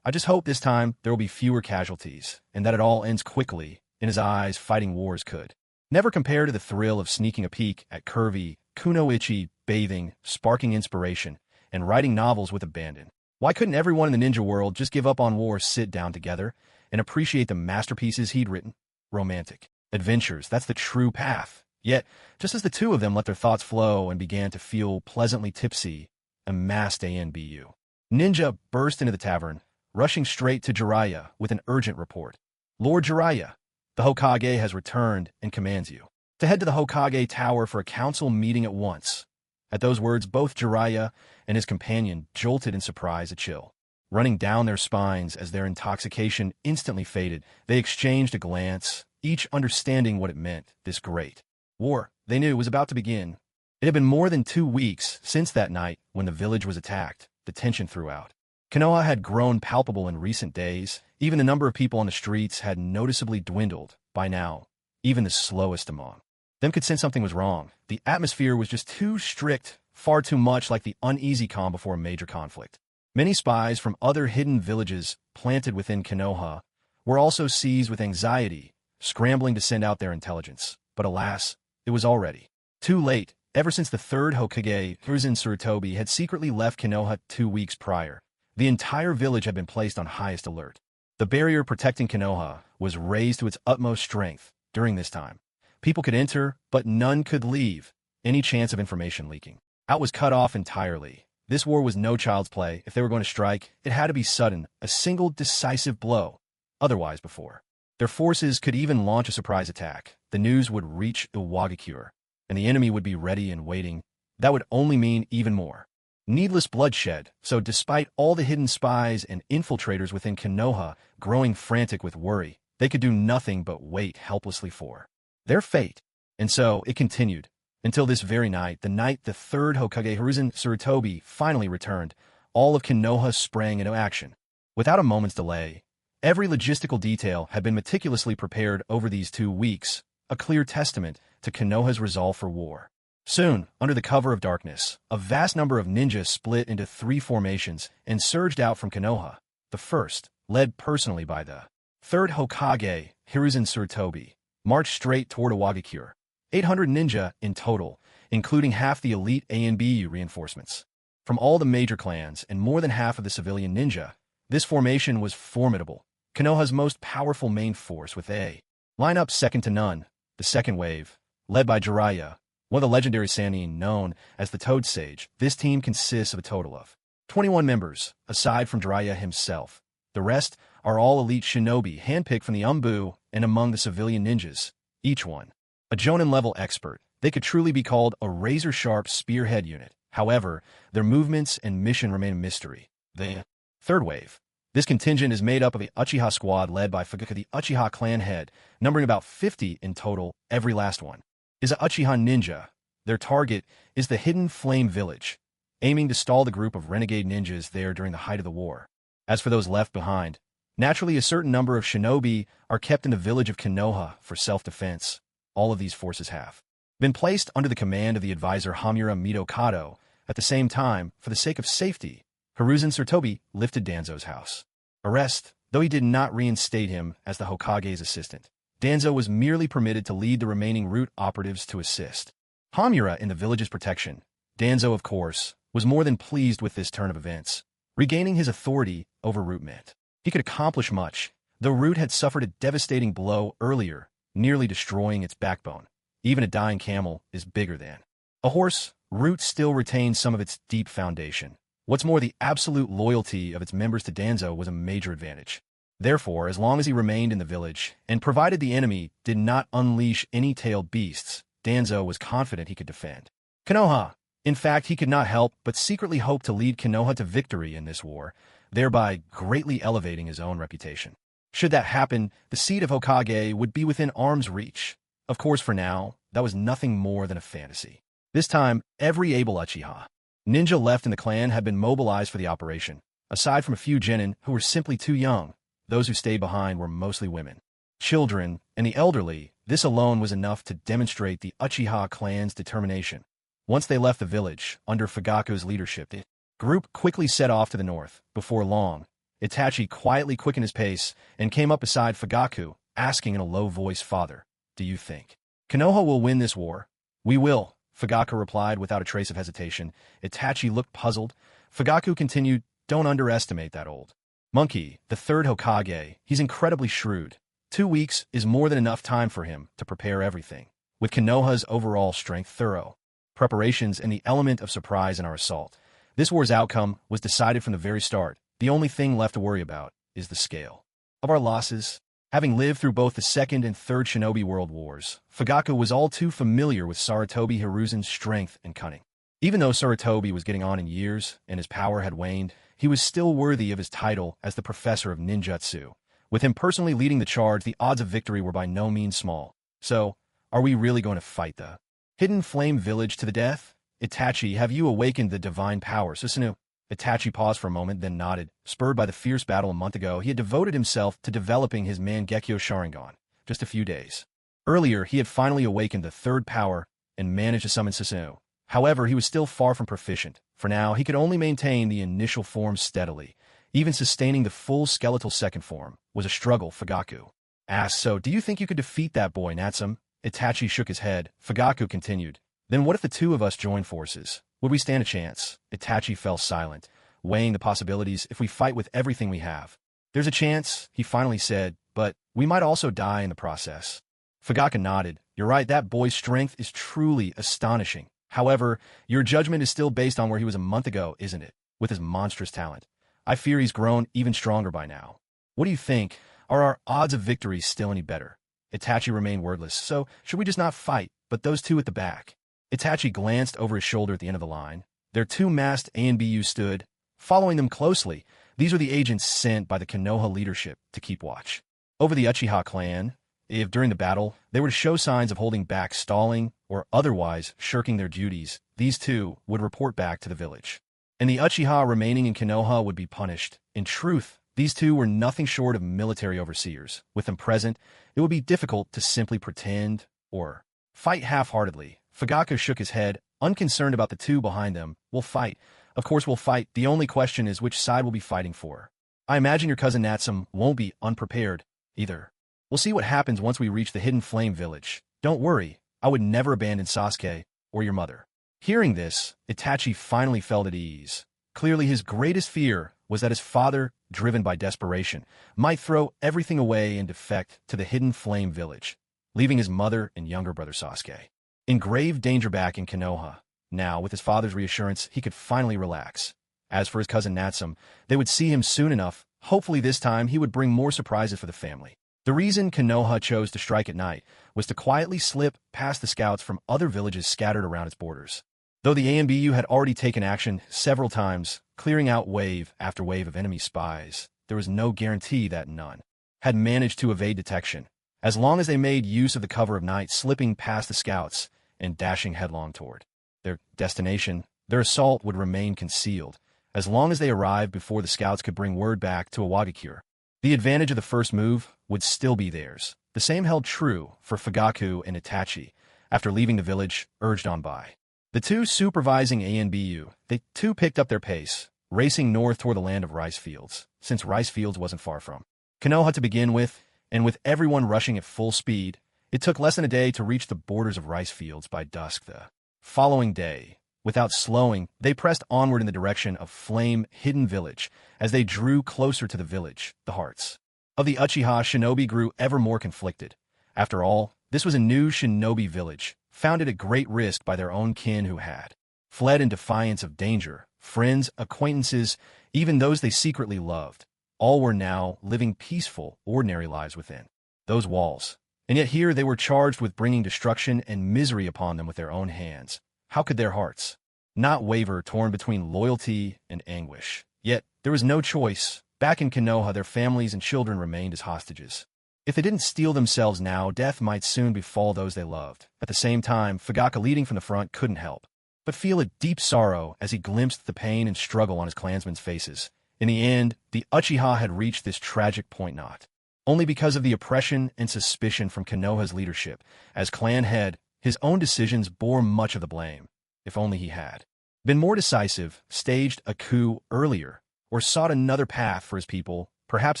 I just hope this time there will be fewer casualties, and that it all ends quickly. In his eyes, fighting wars could never compare to the thrill of sneaking a peek at curvy kunoichi, bathing, sparking inspiration, and writing novels with abandon. Why couldn't everyone in the ninja world just give up on war, sit down together, and appreciate the masterpieces he'd written? Romantic adventures, that's the true path. Yet, just as the two of them let their thoughts flow and began to feel pleasantly tipsy, a masked ANBU ninja burst into the tavern, rushing straight to Jiraiya with an urgent report. Lord Jiraiya, the Hokage has returned and commands you to head to the Hokage Tower for a council meeting at once. At those words, both Jiraiya and his companion jolted in surprise, a chill running down their spines as their intoxication instantly faded. They exchanged a glance, each understanding what it meant. This great war, they knew, was about to begin. It had been more than 2 weeks since that night when the village was attacked. The tension throughout Konoha had grown palpable in recent days. Even the number of people on the streets had noticeably dwindled. By now, even the slowest among them could sense something was wrong. The atmosphere was just too strict, far too much like the uneasy calm before a major conflict. Many spies from other hidden villages planted within Konoha were also seized with anxiety, scrambling to send out their intelligence. But alas, it was already too late. Ever since the third Hokage, Hiruzen Sarutobi, had secretly left Konoha 2 weeks prior, the entire village had been placed on highest alert. The barrier protecting Konoha was raised to its utmost strength during this time. People could enter, but none could leave. Any chance of information leaking out was cut off entirely. This war was no child's play. If they were going to strike, it had to be sudden, a single decisive blow. Otherwise, before Their forces could even launch a surprise attack. The news would reach Iwagakure, and the enemy would be ready and waiting. That would only mean even more needless bloodshed. So despite all the hidden spies and infiltrators within Konoha growing frantic with worry, they could do nothing but wait helplessly for their fate. And so it continued until this very night, the night the third Hokage Hiruzen Tsurutobi finally returned. All of Konoha sprang into action. Without a moment's delay, every logistical detail had been meticulously prepared over these 2 weeks, a clear testament to Konoha's resolve for war. Soon, under the cover of darkness, a vast number of ninjas split into 3 formations and surged out from Konoha. The first, led personally by the third Hokage, Hiruzen Tsurutobi, marched straight toward Iwagakure. 800 ninja in total, including half the elite A and B reinforcements. From all the major clans and more than half of the civilian ninja, this formation was formidable. Konoha's most powerful main force with a lineup second to none. The second wave, led by Jiraiya, one of the legendary Sannin known as the Toad Sage. This team consists of a total of 21 members, aside from Jiraiya himself. The rest are all elite shinobi handpicked from the Umbu and among the civilian ninjas, each one a Jonin-level expert. They could truly be called a razor-sharp spearhead unit. However, their movements and mission remain a mystery. The third wave. This contingent is made up of a Uchiha squad led by Fugaku, the Uchiha clan head, numbering about 50 in total. Every last one is a Uchiha ninja. Their target is the Hidden Flame Village, aiming to stall the group of renegade ninjas there during the height of the war. As for those left behind, naturally a certain number of shinobi are kept in the village of Konoha for self-defense. All of these forces have been placed under the command of the advisor Hamura Mitokado. At the same time, for the sake of safety, Hiruzen Tsurutobi lifted Danzo's house arrest, though he did not reinstate him as the Hokage's assistant. Danzo was merely permitted to lead the remaining root operatives to assist Hamura in the village's protection. Danzo, of course, was more than pleased with this turn of events. Regaining his authority over Root meant he could accomplish much, though Root had suffered a devastating blow earlier, nearly destroying its backbone. Even a dying camel is bigger than a horse. Root still retained some of its deep foundation. What's more, the absolute loyalty of its members to Danzo was a major advantage. Therefore, as long as he remained in the village, and provided the enemy did not unleash any tailed beasts, Danzo was confident he could defend Konoha. In fact, he could not help but secretly hope to lead Konoha to victory in this war, thereby greatly elevating his own reputation. Should that happen, the seat of Hokage would be within arm's reach. Of course, for now, that was nothing more than a fantasy. This time, every able Uchiha ninja left in the clan had been mobilized for the operation. Aside from a few genin who were simply too young, those who stayed behind were mostly women, children, and the elderly. This alone was enough to demonstrate the Uchiha clan's determination. Once they left the village, under Fugaku's leadership, the group quickly set off to the north. Before long, Itachi quietly quickened his pace and came up beside Fugaku, asking in a low voice, "Father, do you think Konoha will win this war?" "We will," Fugaku replied without a trace of hesitation. Itachi looked puzzled. Fugaku continued, "Don't underestimate that old monkey, the third Hokage. He's incredibly shrewd. 2 weeks is more than enough time for him to prepare everything. With Konoha's overall strength, thorough preparations, and the element of surprise in our assault, this war's outcome was decided from the very start. The only thing left to worry about is the scale of our losses." Having lived through both the Second and Third Shinobi World Wars, Fugaku was all too familiar with Sarutobi Hiruzen's strength and cunning. Even though Sarutobi was getting on in years and his power had waned, he was still worthy of his title as the professor of ninjutsu. With him personally leading the charge, the odds of victory were by no means small. So, are we really going to fight the Hidden Flame Village to the death? Itachi, have you awakened the divine power? Susanoo. Itachi paused for a moment, then nodded. Spurred by the fierce battle a month ago, he had devoted himself to developing his Mangekyo Sharingan. Just a few days earlier, he had finally awakened the third power and managed to summon Susanoo. However, he was still far from proficient. For now, he could only maintain the initial form steadily. Even sustaining the full skeletal second form was a struggle. Fugaku asked, "So, do you think you could defeat that boy, Natsum?" Itachi shook his head. Fugaku continued, "Then what if the two of us join forces? Would we stand a chance?" Itachi fell silent, weighing the possibilities. "If we fight with everything we have, there's a chance," he finally said, "but we might also die in the process." Fugaku nodded. "You're right, that boy's strength is truly astonishing. However, your judgment is still based on where he was a month ago, isn't it? With his monstrous talent, I fear he's grown even stronger by now." What do you think? Are our odds of victory still any better? Itachi remained wordless. So, should we just not fight? But those two at the back. Itachi glanced over his shoulder at the end of the line. Their two masked ANBU stood, following them closely. These were the agents sent by the Konoha leadership to keep watch over the Uchiha clan. If during the battle they were to show signs of holding back, stalling, or otherwise shirking their duties, these two would report back to the village. And the Uchiha remaining in Konoha would be punished. In truth, these two were nothing short of military overseers. With them present, it would be difficult to simply pretend or fight half-heartedly. Fugaku shook his head, unconcerned about the two behind them. We'll fight. Of course we'll fight. The only question is which side we'll be fighting for. I imagine your cousin Natsum won't be unprepared either. We'll see what happens once we reach the Hidden Flame village. Don't worry, I would never abandon Sasuke or your mother. Hearing this, Itachi finally felt at ease. Clearly his greatest fear was that his father, driven by desperation, might throw everything away and defect to the Hidden Flame village, leaving his mother and younger brother Sasuke in grave danger back in Konoha. Now, with his father's reassurance, he could finally relax. As for his cousin Natsum, they would see him soon enough. Hopefully this time he would bring more surprises for the family. The reason Konoha chose to strike at night was to quietly slip past the scouts from other villages scattered around its borders. Though the ANBU had already taken action several times, clearing out wave after wave of enemy spies, there was no guarantee that none had managed to evade detection. As long as they made use of the cover of night, slipping past the scouts and dashing headlong toward their destination, their assault would remain concealed, as long as they arrived before the scouts could bring word back to Awagakure. The advantage of the first move would still be theirs. The same held true for Fugaku and Itachi after leaving the village, urged on by the two supervising ANBU. They too picked up their pace, racing north toward the land of rice fields, since rice fields wasn't far from Konoha to begin with, and with everyone rushing at full speed, it took less than a day to reach the borders of rice fields by dusk the following day. Without slowing, they pressed onward in the direction of Flame Hidden Village. As they drew closer to the village, the hearts of the Uchiha shinobi grew ever more conflicted. After all, this was a new shinobi village, founded at great risk by their own kin who had fled in defiance of danger. Friends, acquaintances, even those they secretly loved, all were now living peaceful, ordinary lives within those walls. And yet here they were charged with bringing destruction and misery upon them with their own hands. How could their hearts not waver, torn between loyalty and anguish? Yet there was no choice. Back in Konoha, their families and children remained as hostages. If they didn't steel themselves now, death might soon befall those they loved. At the same time, Fugaku, leading from the front, couldn't help but feel a deep sorrow as he glimpsed the pain and struggle on his clansmen's faces. In the end, the Uchiha had reached this tragic point not only because of the oppression and suspicion from Konoha's leadership. As clan head, his own decisions bore much of the blame. If only he had been more decisive, staged a coup earlier, or sought another path for his people, perhaps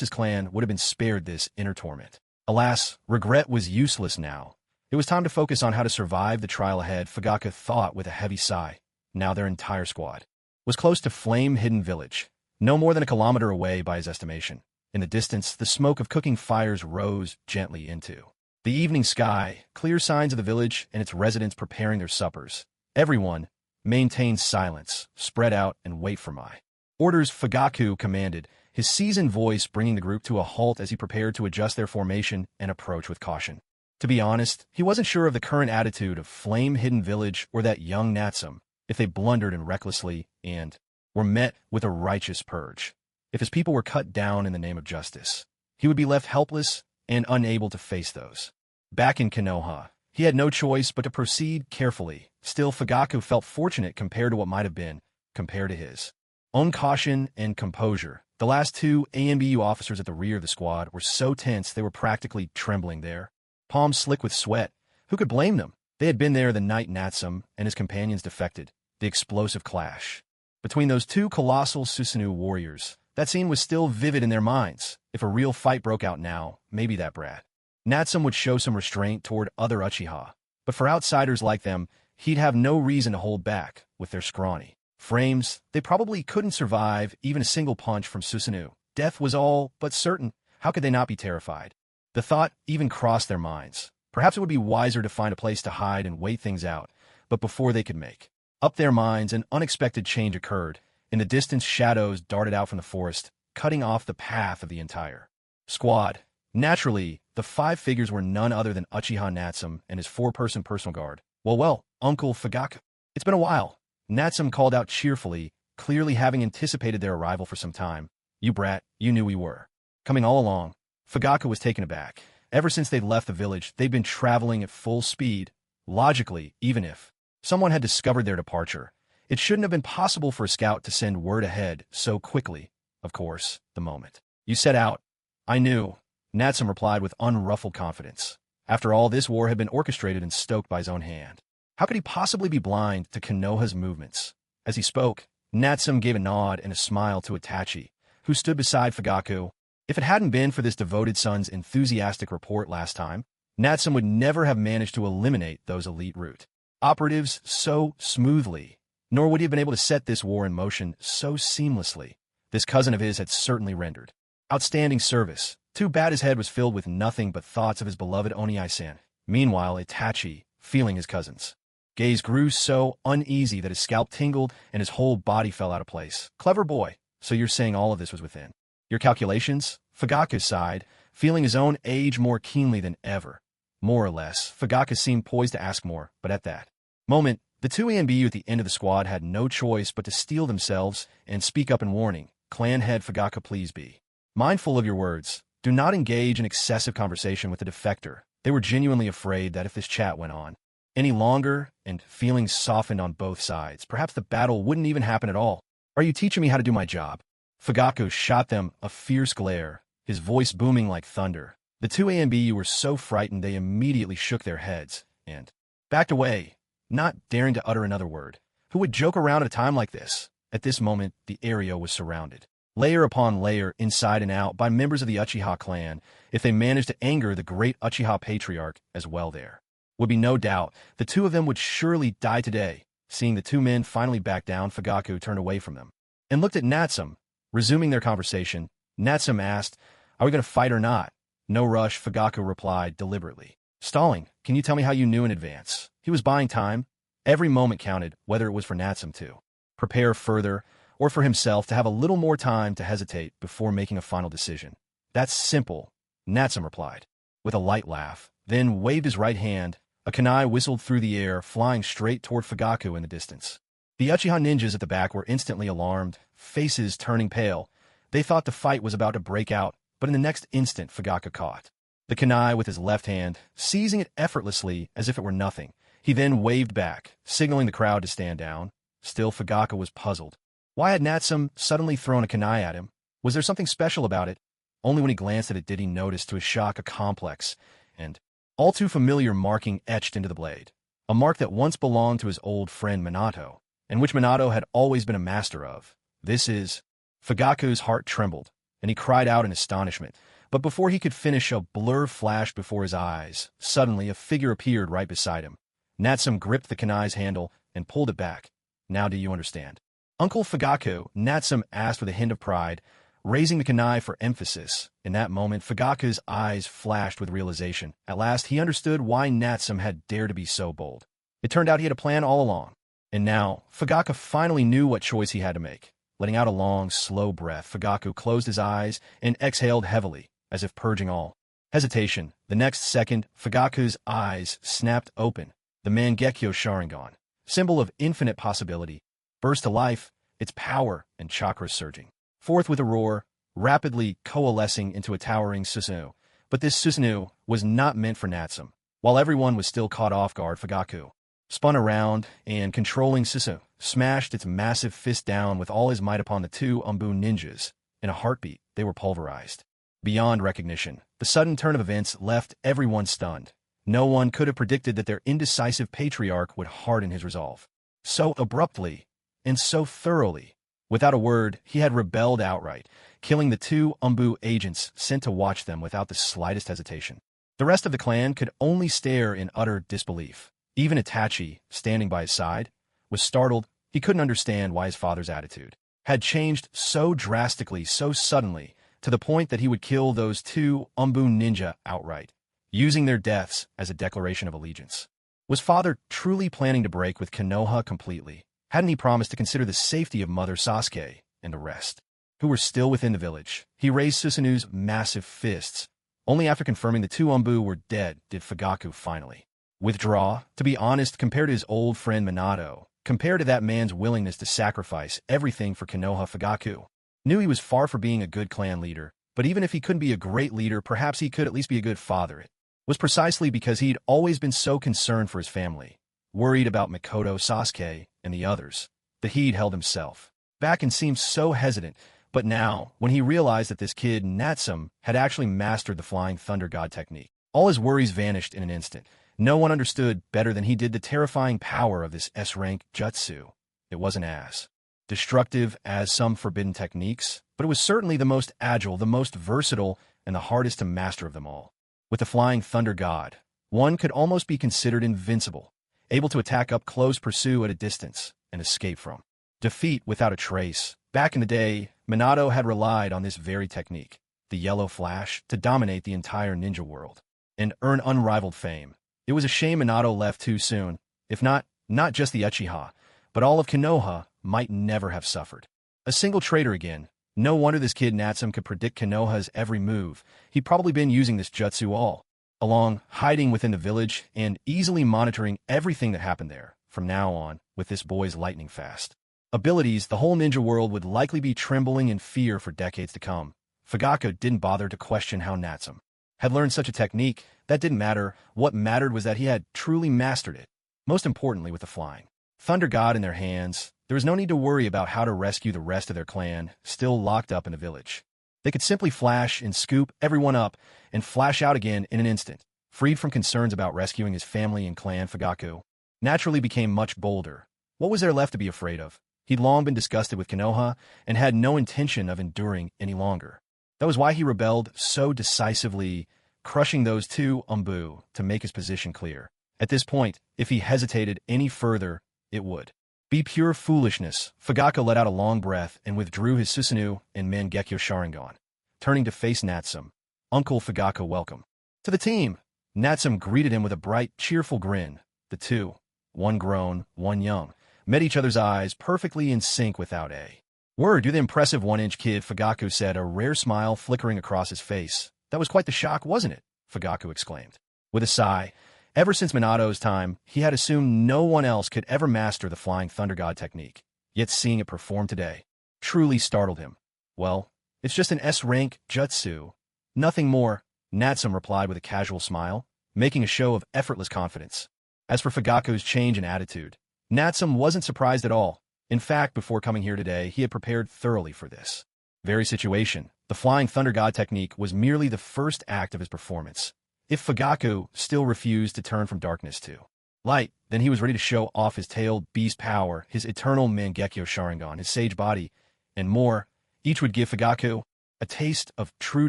his clan would have been spared this inner torment. Alas, regret was useless now. It was time to focus on how to survive the trial ahead. Fugaku thought with a heavy sigh. Now their entire squad was close to Flame Hidden Village, no more than a kilometer away by his estimation. In the distance, the smoke of cooking fires rose gently into the evening sky, clear signs of the village and its residents preparing their suppers. Everyone maintained silence, spread out, and wait for my orders, Fugaku commanded, his seasoned voice bringing the group to a halt as he prepared to adjust their formation and approach with caution. To be honest, he wasn't sure of the current attitude of Flame Hidden Village or that young Natsum, if they blundered and recklessly and were met with a righteous purge. If his people were cut down in the name of justice, he would be left helpless and unable to face those. Back in Konoha, he had no choice but to proceed carefully. Still, Fugaku felt fortunate compared to what might have been, compared to his own caution and composure. The last two ANBU officers at the rear of the squad were so tense they were practically trembling there, palms slick with sweat. Who could blame them? They had been there the night Natsum and his companions defected. The explosive clash between those two colossal Susanoo warriors. That scene was still vivid in their minds. If a real fight broke out now, maybe that brat Natsum would show some restraint toward other Uchiha. But for outsiders like them, he'd have no reason to hold back. With their scrawny frames, they probably couldn't survive even a single punch from Susanoo. Death was all but certain. How could they not be terrified? The thought even crossed their minds. Perhaps it would be wiser to find a place to hide and wait things out. But before they could make up their minds, an unexpected change occurred. In the distance, shadows darted out from the forest, cutting off the path of the entire Squad. Naturally, the five figures were none other than Uchiha Natsume and his four-person personal guard. Well, Uncle Fugaku. It's been a while. Natsume called out cheerfully, clearly having anticipated their arrival for some time. You brat, you knew we were coming all along. Fugaku was taken aback. Ever since they'd left the village, they'd been traveling at full speed. Logically, even if someone had discovered their departure, it shouldn't have been possible for a scout to send word ahead so quickly. Of course, the moment you set out, I knew, Natsume replied with unruffled confidence. After all, this war had been orchestrated and stoked by his own hand. How could he possibly be blind to Konoha's movements? As he spoke, Natsume gave a nod and a smile to Itachi, who stood beside Fugaku. If it hadn't been for this devoted son's enthusiastic report last time, Natsume would never have managed to eliminate those elite root operatives so smoothly, nor would he have been able to set this war in motion so seamlessly. This cousin of his had certainly rendered outstanding service. Too bad his head was filled with nothing but thoughts of his beloved Oniai-san. Meanwhile, Itachi, feeling his cousin's gaze, grew so uneasy that his scalp tingled and his whole body fell out of place. Clever boy. So you're saying all of this was within your calculations? Fugaku sighed, feeling his own age more keenly than ever. More or less, Fugaku seemed poised to ask more, but at that moment, the two ANBU at the end of the squad had no choice but to steel themselves and speak up in warning. Clan head Fugaku, please be mindful of your words. Do not engage in excessive conversation with the defector. They were genuinely afraid that if this chat went on any longer, and feelings softened on both sides, perhaps the battle wouldn't even happen at all. Are you teaching me how to do my job? Fugaku shot them a fierce glare, his voice booming like thunder. The two ANBU were so frightened they immediately shook their heads and backed away, not daring to utter another word. Who would joke around at a time like this? At this moment, the area was surrounded, layer upon layer, inside and out, by members of the Uchiha clan. If they managed to anger the great Uchiha patriarch as well, there would be no doubt the two of them would surely die today. Seeing the two men finally back down, Fugaku turned away from them and looked at Natsume. Resuming their conversation, Natsume asked, "Are we going to fight or not?" "No rush," Fugaku replied deliberately. "Stalling. Can you tell me how you knew in advance?" He was buying time. Every moment counted, whether it was for Natsume to prepare further or for himself to have a little more time to hesitate before making a final decision. "That's simple," Natsume replied, with a light laugh, then waved his right hand. A kunai whistled through the air, flying straight toward Fugaku in the distance. The Uchiha ninjas at the back were instantly alarmed, faces turning pale. They thought the fight was about to break out, but in the next instant Fugaku caught the kunai with his left hand, seizing it effortlessly as if it were nothing. He then waved back, signaling the crowd to stand down. Still, Fugaku was puzzled. Why had Natsume suddenly thrown a kunai at him? Was there something special about it? Only when he glanced at it did he notice, to his shock, a complex and all too familiar marking etched into the blade. A mark that once belonged to his old friend Minato, and which Minato had always been a master of. "This is..." Fugaku's heart trembled, and he cried out in astonishment. But before he could finish, a blur flashed before his eyes. Suddenly, a figure appeared right beside him. Natsume gripped the kunai's handle and pulled it back. "Now do you understand?" "Uncle Fugaku," Natsume asked with a hint of pride, raising the kunai for emphasis. In that moment, Fugaku's eyes flashed with realization. At last, he understood why Natsume had dared to be so bold. It turned out he had a plan all along. And now, Fugaku finally knew what choice he had to make. Letting out a long, slow breath, Fugaku closed his eyes and exhaled heavily, as if purging all hesitation. The next second, Fugaku's eyes snapped open. The Mangekyo Sharingan, symbol of infinite possibility, burst to life, its power and chakras surging forth with a roar, rapidly coalescing into a towering Susanoo. But this Susanoo was not meant for Natsume. While everyone was still caught off guard, Fugaku spun around and, controlling Susanoo, smashed its massive fist down with all his might upon the two Umbu ninjas. In a heartbeat, they were pulverized beyond recognition. The sudden turn of events left everyone stunned. No one could have predicted that their indecisive patriarch would harden his resolve so abruptly and so thoroughly. Without a word, he had rebelled outright, killing the two Umbu agents sent to watch them without the slightest hesitation. The rest of the clan could only stare in utter disbelief. Even Itachi, standing by his side, was startled. He couldn't understand why his father's attitude had changed so drastically, so suddenly, to the point that he would kill those two Umbu ninja outright, using their deaths as a declaration of allegiance. Was father truly planning to break with Konoha completely? Hadn't he promised to consider the safety of Mother Sasuke and the rest? who were still within the village. He raised Susanu's massive fists. Only after confirming the two Umbu were dead did Fugaku finally withdraw. To be honest, compared to his old friend Minato, compared to that man's willingness to sacrifice everything for Konoha, Fugaku knew he was far from being a good clan leader, but even if he couldn't be a great leader, perhaps he could at least be a good father. It was precisely because he'd always been so concerned for his family, worried about Mikoto, Sasuke, and the others, that he'd held himself back and seemed so hesitant. But now, when he realized that this kid, Natsum, had actually mastered the Flying Thunder God technique, all his worries vanished in an instant. No one understood better than he did the terrifying power of this S-rank jutsu. It wasn't as destructive as some forbidden techniques, but it was certainly the most agile, the most versatile, and the hardest to master of them all. With the Flying Thunder God, one could almost be considered invincible, able to attack up close, pursue at a distance, and escape from defeat without a trace. Back in the day, Minato had relied on this very technique, the Yellow Flash, to dominate the entire ninja world and earn unrivaled fame. It was a shame Minato left too soon. If not just the Uchiha, but all of Konoha might never have suffered a single traitor again. No wonder this kid Natsum could predict Konoha's every move. He'd probably been using this jutsu all along, hiding within the village and easily monitoring everything that happened there. From now on, with this boy's lightning-fast abilities, the whole ninja world would likely be trembling in fear for decades to come. Fugaku didn't bother to question how Natsum had learned such a technique. That didn't matter. What mattered was that he had truly mastered it. Most importantly, with the Flying Thunder God in their hands, there was no need to worry about how to rescue the rest of their clan, still locked up in the village. They could simply flash and scoop everyone up and flash out again in an instant. Freed from concerns about rescuing his family and clan, Fugaku naturally became much bolder. What was there left to be afraid of? He'd long been disgusted with Konoha and had no intention of enduring any longer. That was why he rebelled so decisively, crushing those two Umbu to make his position clear. At this point, if he hesitated any further, it would be pure foolishness. Fugaku let out a long breath and withdrew his Susanoo and Mangekyo Sharingan. Turning to face Natsum, "Uncle Fugaku, welcome to the team." Natsum greeted him with a bright, cheerful grin. The two, one grown, one young, met each other's eyes perfectly in sync without a word. "You're the impressive one-inch kid," Fugaku said, a rare smile flickering across his face. "That was quite the shock, wasn't it?" Fugaku exclaimed with a sigh. Ever since Minato's time, he had assumed no one else could ever master the Flying Thunder God technique. Yet seeing it performed today truly startled him. "Well, it's just an S-rank jutsu. Nothing more," Natsum replied with a casual smile, making a show of effortless confidence. As for Fugaku's change in attitude, Natsum wasn't surprised at all. In fact, before coming here today, he had prepared thoroughly for this very situation. The Flying Thunder God technique was merely the first act of his performance. If Fugaku still refused to turn from darkness to light, then he was ready to show off his tailed beast power, his eternal Mangekyo Sharingan, his sage body, and more. Each would give Fugaku a taste of true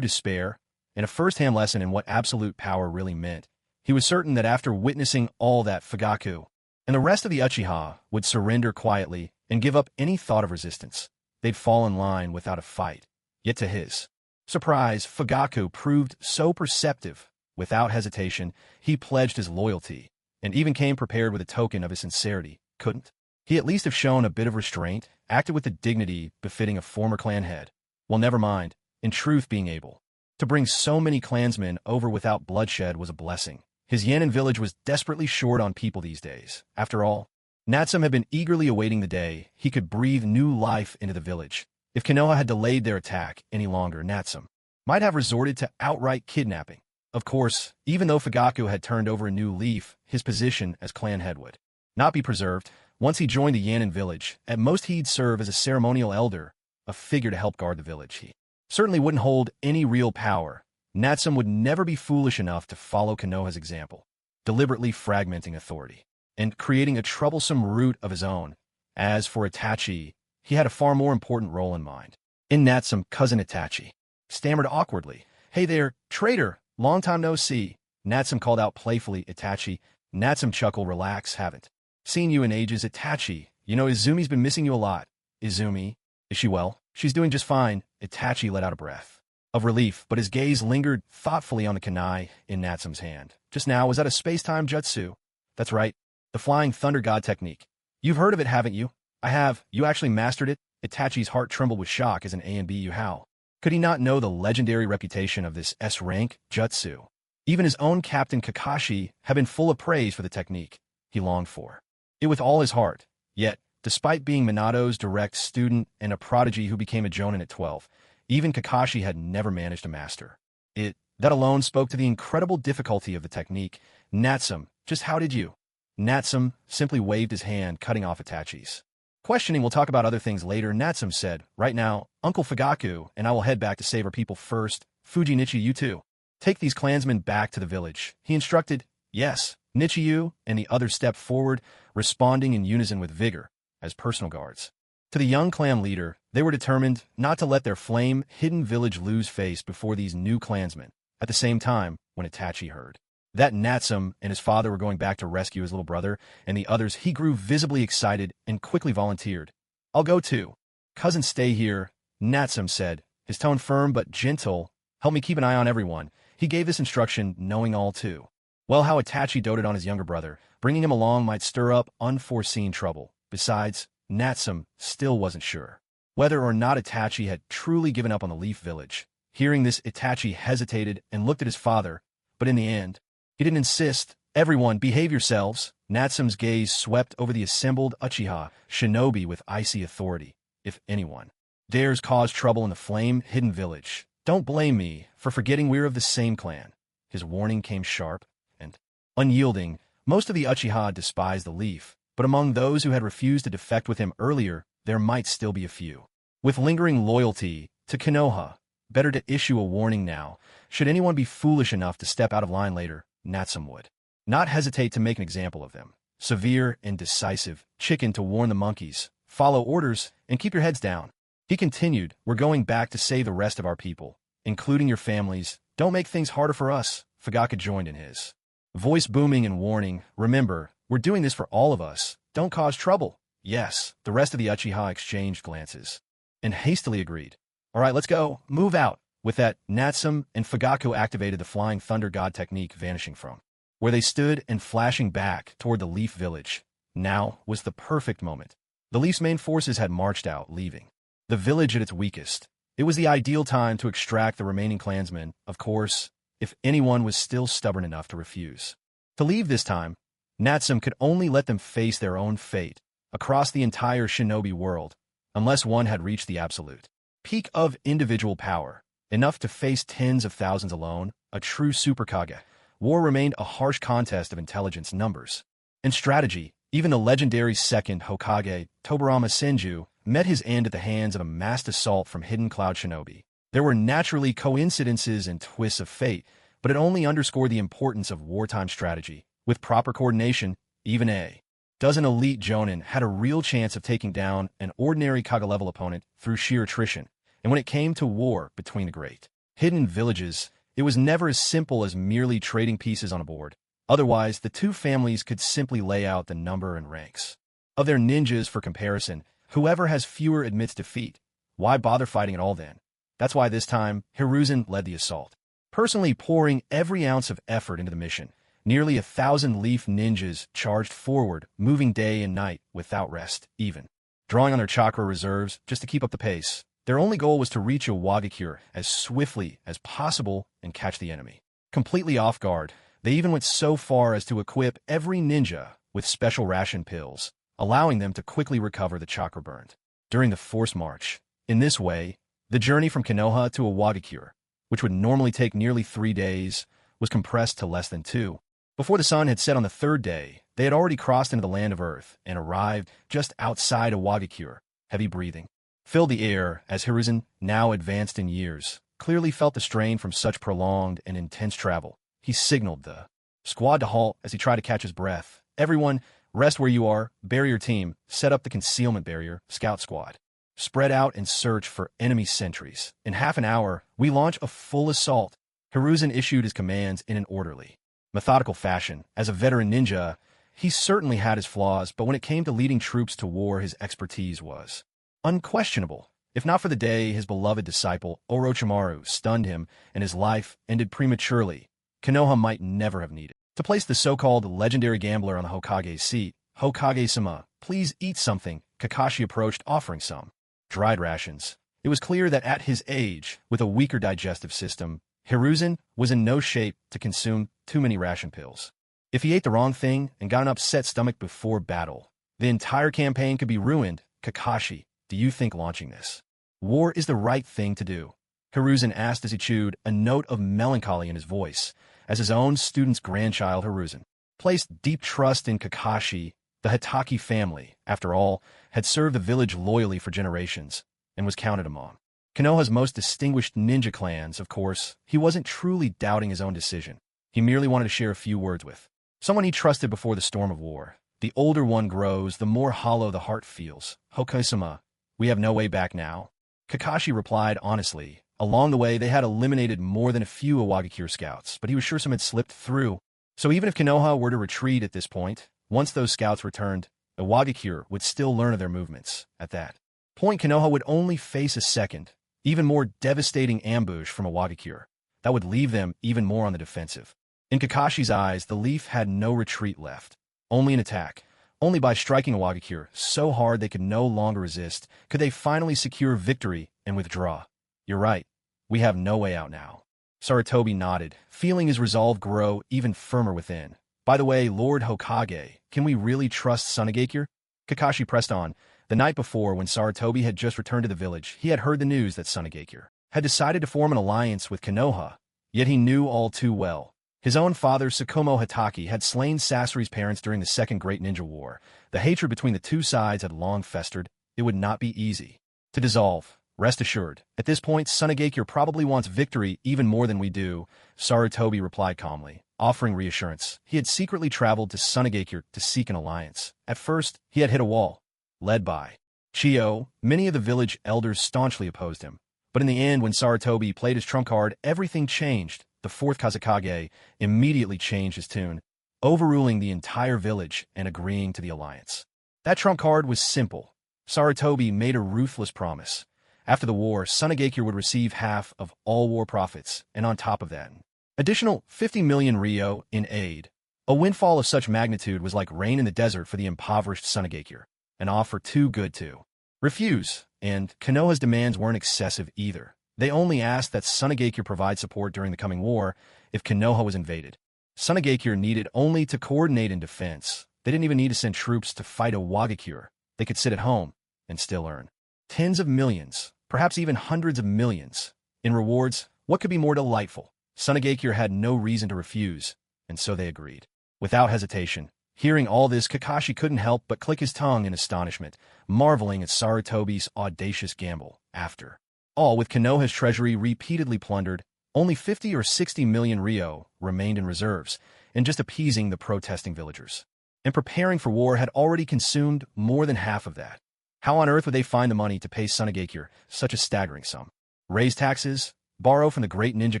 despair and a first-hand lesson in what absolute power really meant. He was certain that after witnessing all that, Fugaku and the rest of the Uchiha would surrender quietly and give up any thought of resistance. They'd fall in line without a fight. Yet to his surprise, Fugaku proved so perceptive. Without hesitation, he pledged his loyalty, and even came prepared with a token of his sincerity. Couldn't he at least have shown a bit of restraint, acted with the dignity befitting a former clan head? Well, never mind. In truth, being able to bring so many clansmen over without bloodshed was a blessing. His Yannin village was desperately short on people these days. After all, Natsum had been eagerly awaiting the day he could breathe new life into the village. If Konoha had delayed their attack any longer, Natsum might have resorted to outright kidnapping. Of course, even though Fugaku had turned over a new leaf, his position as clan head would not be preserved. Once he joined the Yannin village, at most he'd serve as a ceremonial elder, a figure to help guard the village. He certainly wouldn't hold any real power. Natsum would never be foolish enough to follow Konoha's example, deliberately fragmenting authority and creating a troublesome root of his own. As for Itachi, he had a far more important role in mind. In Natsum, cousin Itachi stammered awkwardly. "Hey there, traitor! Long time no see," Natsum called out playfully. Itachi. Natsum chuckled. "Relax, haven't seen you in ages, Itachi. You know, Izumi's been missing you a lot." "Izumi? Is she well?" "She's doing just fine." Itachi let out a breath of relief, but his gaze lingered thoughtfully on the kunai in Natsum's hand. "Just now, was that a space-time jutsu?" "That's right. The Flying Thunder God technique. You've heard of it, haven't you?" "I have. You actually mastered it?" Itachi's heart trembled with shock as an A and B How. Could he not know the legendary reputation of this S-rank jutsu? Even his own captain Kakashi had been full of praise for the technique he longed for. It with all his heart. Yet, despite being Minato's direct student and a prodigy who became a jonin at 12, even Kakashi had never managed to master it. That alone spoke to the incredible difficulty of the technique. Natsum, just how did you? Natsum simply waved his hand, cutting off Itachi's questioning. We'll talk about other things later. Natsum said, right now, Uncle Fugaku and I will head back to save our people first. Fujinichi, you too. Take these clansmen back to the village. He instructed. Yes, Nichiyu and the others stepped forward, responding in unison with vigor, as personal guards. To the young clan leader, they were determined not to let their flame-hidden village lose face before these new clansmen. At the same time, when Itachi heard that Natsum and his father were going back to rescue his little brother and the others, he grew visibly excited and quickly volunteered. I'll go too. Cousin, stay here, Natsum said, his tone firm but gentle. Help me keep an eye on everyone. He gave this instruction knowing all too well how Itachi doted on his younger brother. Bringing him along might stir up unforeseen trouble. Besides, Natsum still wasn't sure whether or not Itachi had truly given up on the Leaf Village. Hearing this, Itachi hesitated and looked at his father, but in the end, he didn't insist. Everyone, behave yourselves. Natsum's gaze swept over the assembled Uchiha shinobi with icy authority. If anyone dares cause trouble in the flame-hidden village, don't blame me for forgetting we're of the same clan. His warning came sharp and unyielding. Most of the Uchiha despised the Leaf, but among those who had refused to defect with him earlier, there might still be a few with lingering loyalty to Konoha. Better to issue a warning now. Should anyone be foolish enough to step out of line later, Natsum would not hesitate to make an example of them. Severe and decisive, chicken to warn the monkeys. Follow orders and keep your heads down. He continued, we're going back to save the rest of our people, including your families. Don't make things harder for us. Fugaku joined in, his voice booming and warning. Remember, we're doing this for all of us. Don't cause trouble. Yes, the rest of the Uchiha exchanged glances and hastily agreed. All right, let's go. Move out. With that, Natsum and Fugaku activated the Flying Thunder God technique, vanishing from where they stood and flashing back toward the Leaf Village. Now was the perfect moment. The Leaf's main forces had marched out, leaving the village at its weakest. It was the ideal time to extract the remaining clansmen, of course, if anyone was still stubborn enough to refuse to leave this time. Natsum could only let them face their own fate across the entire shinobi world, unless one had reached the absolute peak of individual power, enough to face tens of thousands alone, a true superkage. War remained a harsh contest of intelligence, numbers, and strategy. Even the legendary second Hokage, Tobirama Senju, met his end at the hands of a massed assault from hidden cloud shinobi. There were naturally coincidences and twists of fate, but it only underscored the importance of wartime strategy. With proper coordination, even a dozen elite jonin had a real chance of taking down an ordinary Kage-level opponent through sheer attrition. And when it came to war between the great hidden villages, it was never as simple as merely trading pieces on a board. Otherwise, the two families could simply lay out the number and ranks of their ninjas for comparison. Whoever has fewer admits defeat. Why bother fighting at all then? That's why this time, Hiruzen led the assault, personally pouring every ounce of effort into the mission. Nearly 1,000 Leaf ninjas charged forward, moving day and night without rest, even drawing on their chakra reserves just to keep up the pace. Their only goal was to reach Iwagakure as swiftly as possible and catch the enemy completely off guard. They even went so far as to equip every ninja with special ration pills, allowing them to quickly recover the chakra burned during the forced march. In this way, the journey from Konoha to Iwagakure, which would normally take nearly 3 days, was compressed to less than 2. Before the sun had set on the third day, they had already crossed into the land of Earth and arrived just outside Iwagakure. Heavy breathing filled the air as Hiruzen, now advanced in years, clearly felt the strain from such prolonged and intense travel. He signaled the squad to halt as he tried to catch his breath. Everyone, rest where you are. Barrier team, set up the concealment barrier. Scout squad, spread out and search for enemy sentries. In half an hour, we launch a full assault. Hiruzen issued his commands in an orderly, methodical fashion. As a veteran ninja, he certainly had his flaws, but when it came to leading troops to war, his expertise was unquestionable. If not for the day his beloved disciple, Orochimaru, stunned him and his life ended prematurely, Konoha might never have needed to place the so-called legendary gambler on the Hokage's seat. Hokage-sama, please eat something. Kakashi approached, offering some dried rations. It was clear that at his age, with a weaker digestive system, Hiruzen was in no shape to consume too many ration pills. If he ate the wrong thing and got an upset stomach before battle, the entire campaign could be ruined. Kakashi, do you think launching this war is the right thing to do? Hiruzen asked as he chewed, a note of melancholy in his voice, as his own student's grandchild Hiruzen placed deep trust in Kakashi. The Hitaki family, after all, had served the village loyally for generations and was counted among Konoha's most distinguished ninja clans. Of course, he wasn't truly doubting his own decision. He merely wanted to share a few words with someone he trusted before the storm of war. The older one grows, the more hollow the heart feels. Hokai-sama, we have no way back now. Kakashi replied honestly. Along the way, they had eliminated more than a few Iwagakure scouts, but he was sure some had slipped through. So even if Konoha were to retreat at this point, once those scouts returned, Iwagakure would still learn of their movements. At that point, Konoha would only face a second, even more devastating ambush from Iwagakure that would leave them even more on the defensive. In Kakashi's eyes, the Leaf had no retreat left, only an attack. Only by striking Iwagakure so hard they could no longer resist could they finally secure victory and withdraw. You're right. We have no way out now. Sarutobi nodded, feeling his resolve grow even firmer within. By the way, Lord Hokage, can we really trust Tsunagakure? Kakashi pressed on. The night before, when Sarutobi had just returned to the village, he had heard the news that Tsunagakure had decided to form an alliance with Konoha, yet he knew all too well. His own father, Tsukumo Hitaki, had slain Sasori's parents during the Second Great Ninja War. The hatred between the two sides had long festered. It would not be easy to dissolve. Rest assured, at this point, Tsunagakure probably wants victory even more than we do, Sarutobi replied calmly, offering reassurance. He had secretly traveled to Tsunagakure to seek an alliance. At first, he had hit a wall. Led by Chiyo, many of the village elders staunchly opposed him. But in the end, when Sarutobi played his trump card, everything changed. The fourth Kazekage immediately changed his tune, overruling the entire village and agreeing to the alliance. That trump card was simple. Sarutobi made a ruthless promise. After the war, Tsunagakure would receive half of all war profits, and on top of that, additional 50 million ryo in aid. A windfall of such magnitude was like rain in the desert for the impoverished Tsunagakure, an offer too good to refuse, and Konoha's demands weren't excessive either. They only asked that Tsunagakure provide support during the coming war if Konoha was invaded. Tsunagakure needed only to coordinate in defense. They didn't even need to send troops to fight Iwagakure. They could sit at home and still earn tens of millions, perhaps even hundreds of millions. In rewards, what could be more delightful? Tsunagakure had no reason to refuse, and so they agreed. Without hesitation, hearing all this, Kakashi couldn't help but click his tongue in astonishment, marveling at Sarutobi's audacious gamble. After all, with Konoha's treasury repeatedly plundered, only 50 or 60 million ryo remained in reserves, and just appeasing the protesting villagers and preparing for war had already consumed more than half of that. How on earth would they find the money to pay Tsunagakure such a staggering sum? Raise taxes? Borrow from the great ninja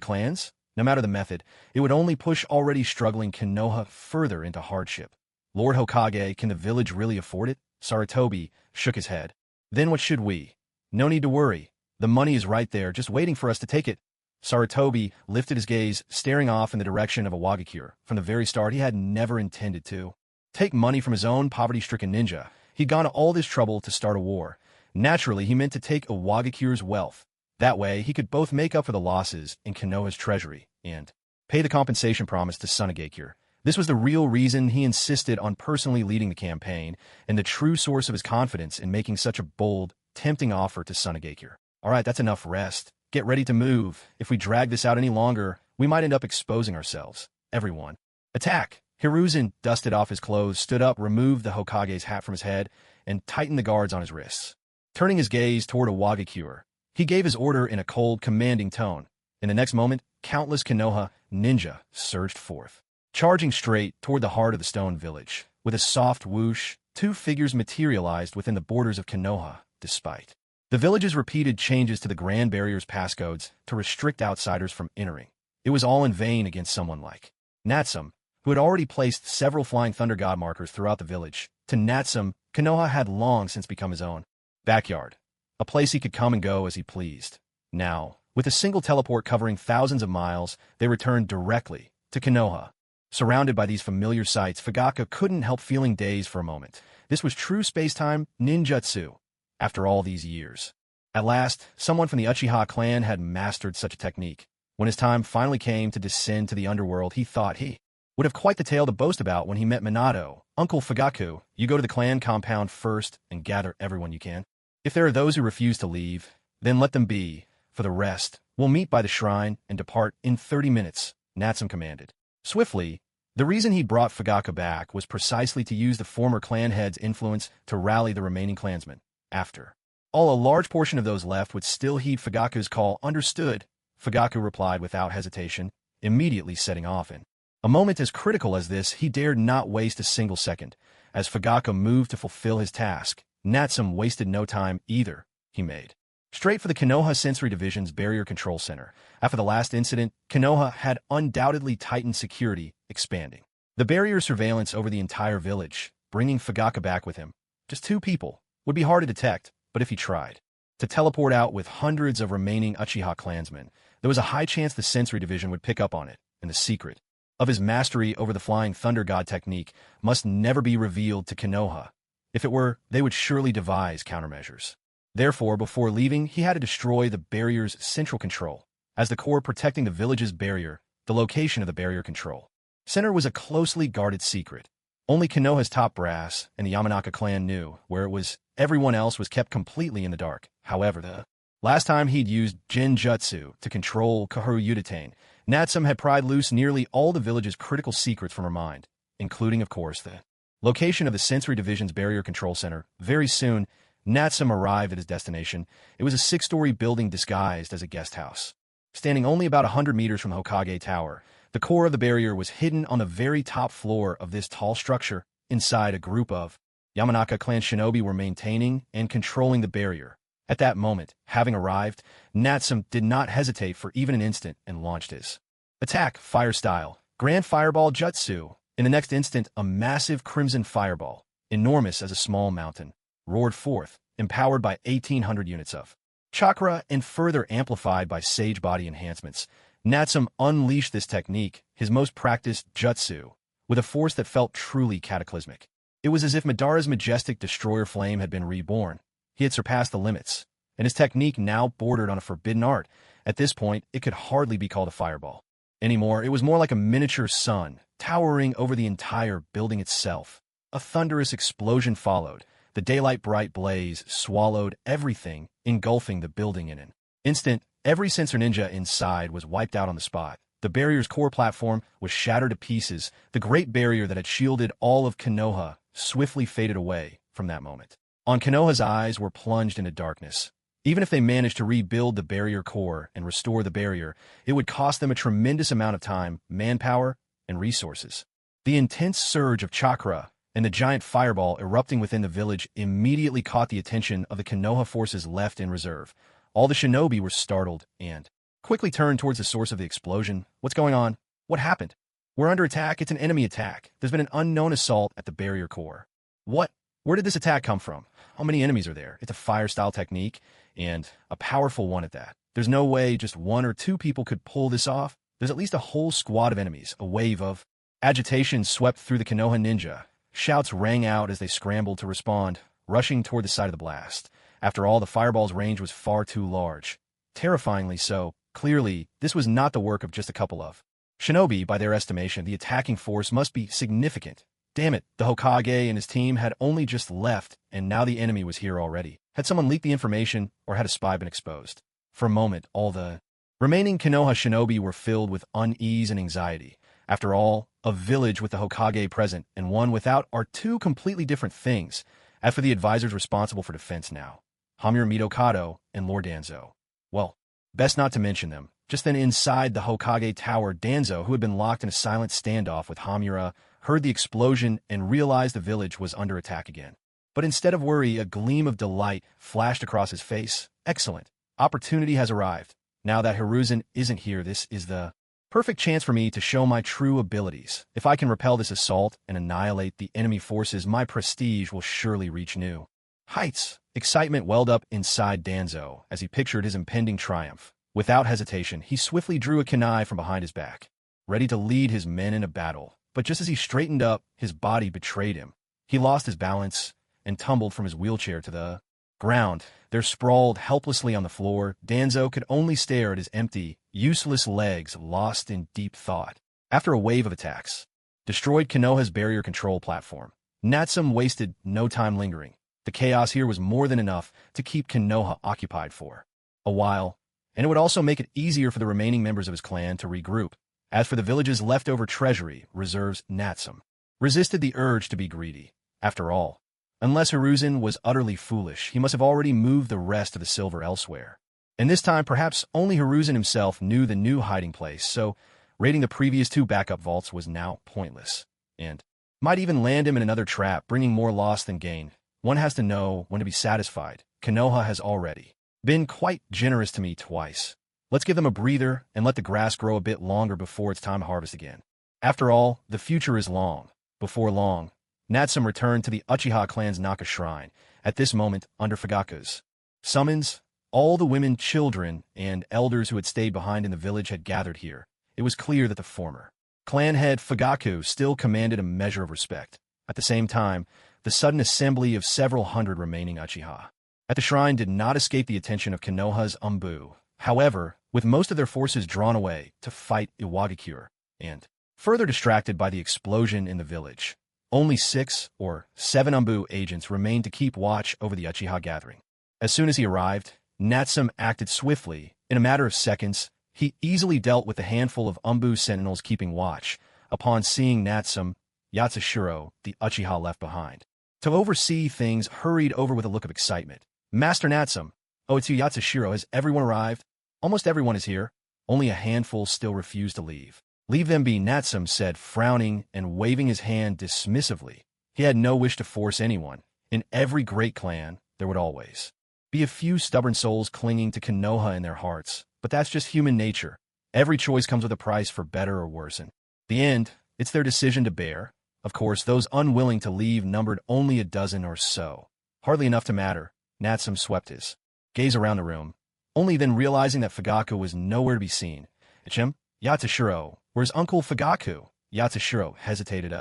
clans? No matter the method, it would only push already struggling Konoha further into hardship. Lord Hokage, can the village really afford it? Sarutobi shook his head. Then what should we? No need to worry. The money is right there, just waiting for us to take it. Sarutobi lifted his gaze, staring off in the direction of Iwagakure. From the very start, he had never intended to take money from his own poverty-stricken ninja. He'd gone to all this trouble to start a war. Naturally, he meant to take Iwagakure's wealth. That way, he could both make up for the losses in Konoha's treasury and pay the compensation promised to Tsunagakure. This was the real reason he insisted on personally leading the campaign and the true source of his confidence in making such a bold, tempting offer to Tsunagakure. All right, that's enough rest. Get ready to move. If we drag this out any longer, we might end up exposing ourselves. Everyone, attack! Hiruzen dusted off his clothes, stood up, removed the Hokage's hat from his head, and tightened the guards on his wrists. Turning his gaze toward Iwagakure, he gave his order in a cold, commanding tone. In the next moment, countless Konoha ninja surged forth, charging straight toward the heart of the stone village. With a soft whoosh, two figures materialized within the borders of Konoha, despite the village's repeated changes to the Grand Barrier's passcodes to restrict outsiders from entering. It was all in vain against someone like Natsum, who had already placed several Flying Thunder God markers throughout the village. To Natsum, Konoha had long since become his own backyard, a place he could come and go as he pleased. Now, with a single teleport covering thousands of miles, they returned directly to Konoha. Surrounded by these familiar sights, Fugaka couldn't help feeling dazed for a moment. This was true space-time ninjutsu. After all these years, At last, someone from the Uchiha clan had mastered such a technique. When his time finally came to descend to the underworld, he thought he would have quite the tale to boast about when he met Minato. Uncle Fugaku, you go to the clan compound first and gather everyone you can. If there are those who refuse to leave, then let them be. For the rest, we'll meet by the shrine and depart in 30 minutes, Natsum commanded. Swiftly, the reason he brought Fugaku back was precisely to use the former clan head's influence to rally the remaining clansmen. After all, a large portion of those left would still heed Fugaku's call. Understood, Fugaku replied without hesitation, immediately setting off in a moment as critical as this. He dared not waste a single second. As Fugaku moved to fulfill his task, Natsum wasted no time either. He made straight for the Konoha Sensory Division's Barrier Control Center. After the last incident, Konoha had undoubtedly tightened security, expanding the barrier surveillance over the entire village, bringing Fugaku back with him. Just 2 people would be hard to detect, but if he tried to teleport out with hundreds of remaining Uchiha clansmen, there was a high chance the Sensory Division would pick up on it, and the secret of his mastery over the Flying Thunder God technique must never be revealed to Konoha. If it were, they would surely devise countermeasures. Therefore, before leaving, he had to destroy the barrier's central control. As the core protecting the village's barrier, the location of the barrier control center was a closely guarded secret. Only Konoha's top brass and the Yamanaka clan knew where it was. Everyone else was kept completely in the dark. However, the last time he'd used Genjutsu to control Kahoru Yutane, Natsum had pried loose nearly all the village's critical secrets from her mind, including, of course, the location of the Sensory Division's Barrier Control Center. Very soon, Natsum arrived at his destination. It was a 6-story building disguised as a guest house. Standing only about 100 meters from Hokage Tower, the core of the barrier was hidden on the very top floor of this tall structure. Inside, a group of Yamanaka clan shinobi were maintaining and controlling the barrier. At that moment, having arrived, Natsum did not hesitate for even an instant and launched his attack, fire style, Grand Fireball Jutsu. In the next instant, a massive crimson fireball, enormous as a small mountain, roared forth, empowered by 1,800 units of chakra and further amplified by sage body enhancements. Natsum unleashed this technique, his most practiced jutsu, with a force that felt truly cataclysmic. It was as if Madara's majestic destroyer flame had been reborn. He had surpassed the limits, and his technique now bordered on a forbidden art. At this point, it could hardly be called a fireball anymore. It was more like a miniature sun, towering over the entire building itself. A thunderous explosion followed. The daylight-bright blaze swallowed everything, engulfing the building in an instant. Every sensor ninja inside was wiped out on the spot. The barrier's core platform was shattered to pieces. The great barrier that had shielded all of Konoha swiftly faded away from that moment. Konoha's eyes were plunged into darkness. Even if they managed to rebuild the barrier core and restore the barrier, it would cost them a tremendous amount of time, manpower, and resources. The intense surge of chakra and the giant fireball erupting within the village immediately caught the attention of the Konoha forces left in reserve. All the shinobi were startled and quickly turned towards the source of the explosion. What's going on? What happened? We're under attack. It's an enemy attack. There's been an unknown assault at the barrier core. What? Where did this attack come from? How many enemies are there? It's a fire-style technique, and a powerful one at that. There's no way just 1 or 2 people could pull this off. There's at least a whole squad of enemies. A wave of agitation swept through the Konoha ninja. Shouts rang out as they scrambled to respond, rushing toward the site of the blast. After all, the fireball's range was far too large. Terrifyingly so. Clearly, this was not the work of just a couple of shinobi. By their estimation, the attacking force must be significant. Damn it, the Hokage and his team had only just left, and now the enemy was here already. Had someone leaked the information, or had a spy been exposed? For a moment, all the remaining Konoha shinobi were filled with unease and anxiety. After all, a village with the Hokage present and one without are 2 completely different things. As for the advisors responsible for defense now, Hamura Mitokado and Lord Danzo, well, best not to mention them. Just then inside the Hokage Tower, Danzo, who had been locked in a silent standoff with Hamura, heard the explosion and realized the village was under attack again. But instead of worry, a gleam of delight flashed across his face. Excellent. Opportunity has arrived. Now that Hiruzen isn't here, this is the perfect chance for me to show my true abilities. If I can repel this assault and annihilate the enemy forces, my prestige will surely reach new heights. Excitement welled up inside Danzo as he pictured his impending triumph. Without hesitation, he swiftly drew a kunai from behind his back, ready to lead his men in a battle. But just as he straightened up, his body betrayed him. He lost his balance and tumbled from his wheelchair to the ground. They're sprawled helplessly on the floor. Danzo could only stare at his empty, useless legs, lost in deep thought. After a wave of attacks destroyed Konoha's barrier control platform, Natsum wasted no time lingering. The chaos here was more than enough to keep Konoha occupied for a while, and it would also make it easier for the remaining members of his clan to regroup. As for the village's leftover treasury reserves, Natsum resisted the urge to be greedy. After all, unless Hiruzen was utterly foolish, he must have already moved the rest of the silver elsewhere. And this time, perhaps only Hiruzen himself knew the new hiding place, so raiding the previous 2 backup vaults was now pointless, and might even land him in another trap, bringing more loss than gain. One has to know when to be satisfied. Konoha has already been quite generous to me twice. Let's give them a breather and let the grass grow a bit longer before it's time to harvest again. After all, the future is long. Before long, Natsum returned to the Uchiha clan's Naka shrine. At this moment, under Fugaku's summons, all the women, children, and elders who had stayed behind in the village had gathered here. It was clear that the former clan head Fugaku still commanded a measure of respect. At the same time, the sudden assembly of several hundred remaining Uchiha at the shrine did not escape the attention of Konoha's Umbu. However, with most of their forces drawn away to fight Iwagakure, and further distracted by the explosion in the village, only 6 or 7 Umbu agents remained to keep watch over the Uchiha gathering. As soon as he arrived, Natsum acted swiftly. In a matter of seconds, he easily dealt with the handful of Umbu sentinels keeping watch. Upon seeing Natsum, Yatsushiro, the Uchiha left behind to oversee things, hurried over with a look of excitement. Master Natsum, oh, it's you, Yatsushiro. Has everyone arrived? Almost everyone is here. Only a handful still refuse to leave. Leave them be, Natsum said, frowning and waving his hand dismissively. He had no wish to force anyone. In every great clan, there would always be a few stubborn souls clinging to Konoha in their hearts, but that's just human nature. Every choice comes with a price for better or worse. In the end, it's their decision to bear. Of course, those unwilling to leave numbered only a dozen or so. Hardly enough to matter. Natsum swept his gaze around the room, only then realizing that Fugaku was nowhere to be seen. Ichim? Yatsushiro, where's Uncle Fugaku? Yatsushiro hesitated.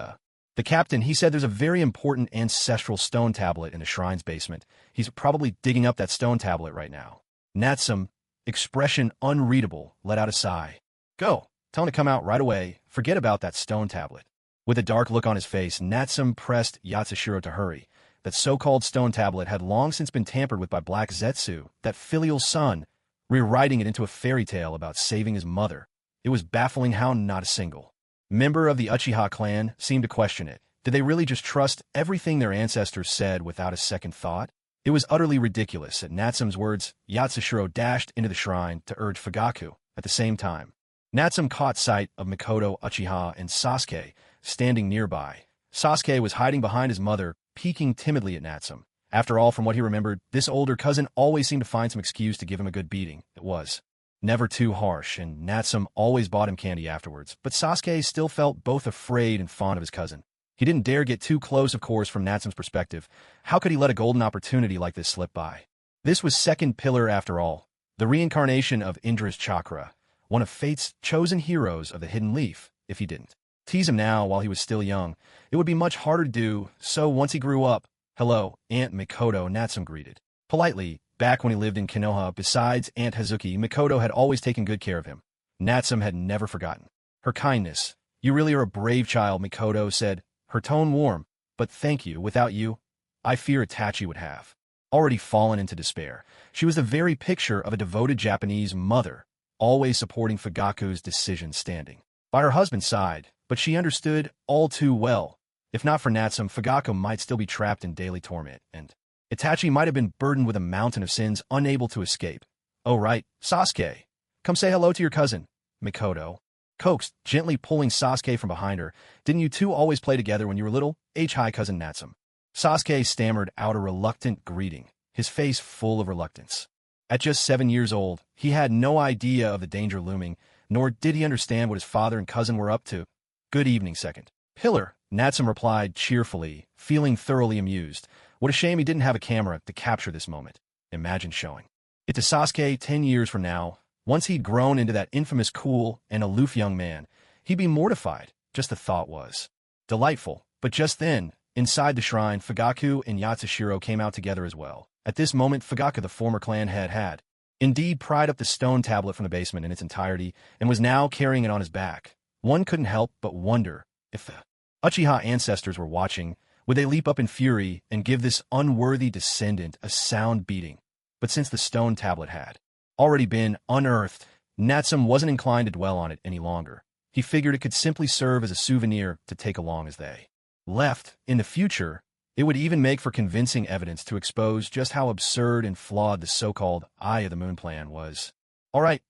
The captain, he said there's a very important ancestral stone tablet in the shrine's basement. He's probably digging up that stone tablet right now. Natsum, expression unreadable, let out a sigh. Go, tell him to come out right away. Forget about that stone tablet. With a dark look on his face, Natsum pressed Yatsushiro to hurry. That so-called stone tablet had long since been tampered with by Black Zetsu, that filial son, rewriting it into a fairy tale about saving his mother. It was baffling how not a single member of the Uchiha clan seemed to question it. Did they really just trust everything their ancestors said without a second thought? It was utterly ridiculous. At Natsum's words, Yatsushiro dashed into the shrine to urge Fugaku. At the same time, Natsum caught sight of Mikoto, Uchiha, and Sasuke standing nearby. Sasuke was hiding behind his mother, peeking timidly at Natsum. After all, from what he remembered, this older cousin always seemed to find some excuse to give him a good beating. It was never too harsh, and Natsum always bought him candy afterwards. But Sasuke still felt both afraid and fond of his cousin. He didn't dare get too close, of course, from Natsum's perspective. How could he let a golden opportunity like this slip by? This was second pillar after all, the reincarnation of Indra's chakra, one of fate's chosen heroes of the Hidden Leaf. If he didn't tease him now while he was still young, it would be much harder to do so once he grew up. Hello, Aunt Mikoto, Natsum greeted politely. Back when he lived in Konoha, besides Aunt Hazuki, Mikoto had always taken good care of him. Natsum had never forgotten her kindness. You really are a brave child, Mikoto said, her tone warm. But thank you. Without you, I fear Itachi would have already fallen into despair. She was the very picture of a devoted Japanese mother, always supporting Fugaku's decision, standing by her husband's side. But she understood all too well. If not for Natsum, Fugaku might still be trapped in daily torment, and Itachi might have been burdened with a mountain of sins, unable to escape. Oh right, Sasuke. Come say hello to your cousin, Mikoto coaxed, gently pulling Sasuke from behind her. Didn't you two always play together when you were little? Hi, cousin Natsum. Sasuke stammered out a reluctant greeting, his face full of reluctance. At just 7 years old, he had no idea of the danger looming, nor did he understand what his father and cousin were up to. Good evening, second pillar, Natsum replied cheerfully, feeling thoroughly amused. What a shame he didn't have a camera to capture this moment. Imagine showing it to Sasuke 10 years from now. Once he'd grown into that infamous cool and aloof young man, he'd be mortified. Just the thought was delightful. But just then, inside the shrine, Fugaku and Yatsushiro came out together as well. At this moment, Fugaku, the former clan head, had indeed pried up the stone tablet from the basement in its entirety and was now carrying it on his back. One couldn't help but wonder if the Uchiha ancestors were watching, would they leap up in fury and give this unworthy descendant a sound beating? But since the stone tablet had already been unearthed, Natsum wasn't inclined to dwell on it any longer. He figured it could simply serve as a souvenir to take along as they left. In the future, it would even make for convincing evidence to expose just how absurd and flawed the so-called Eye of the Moon plan was. All right,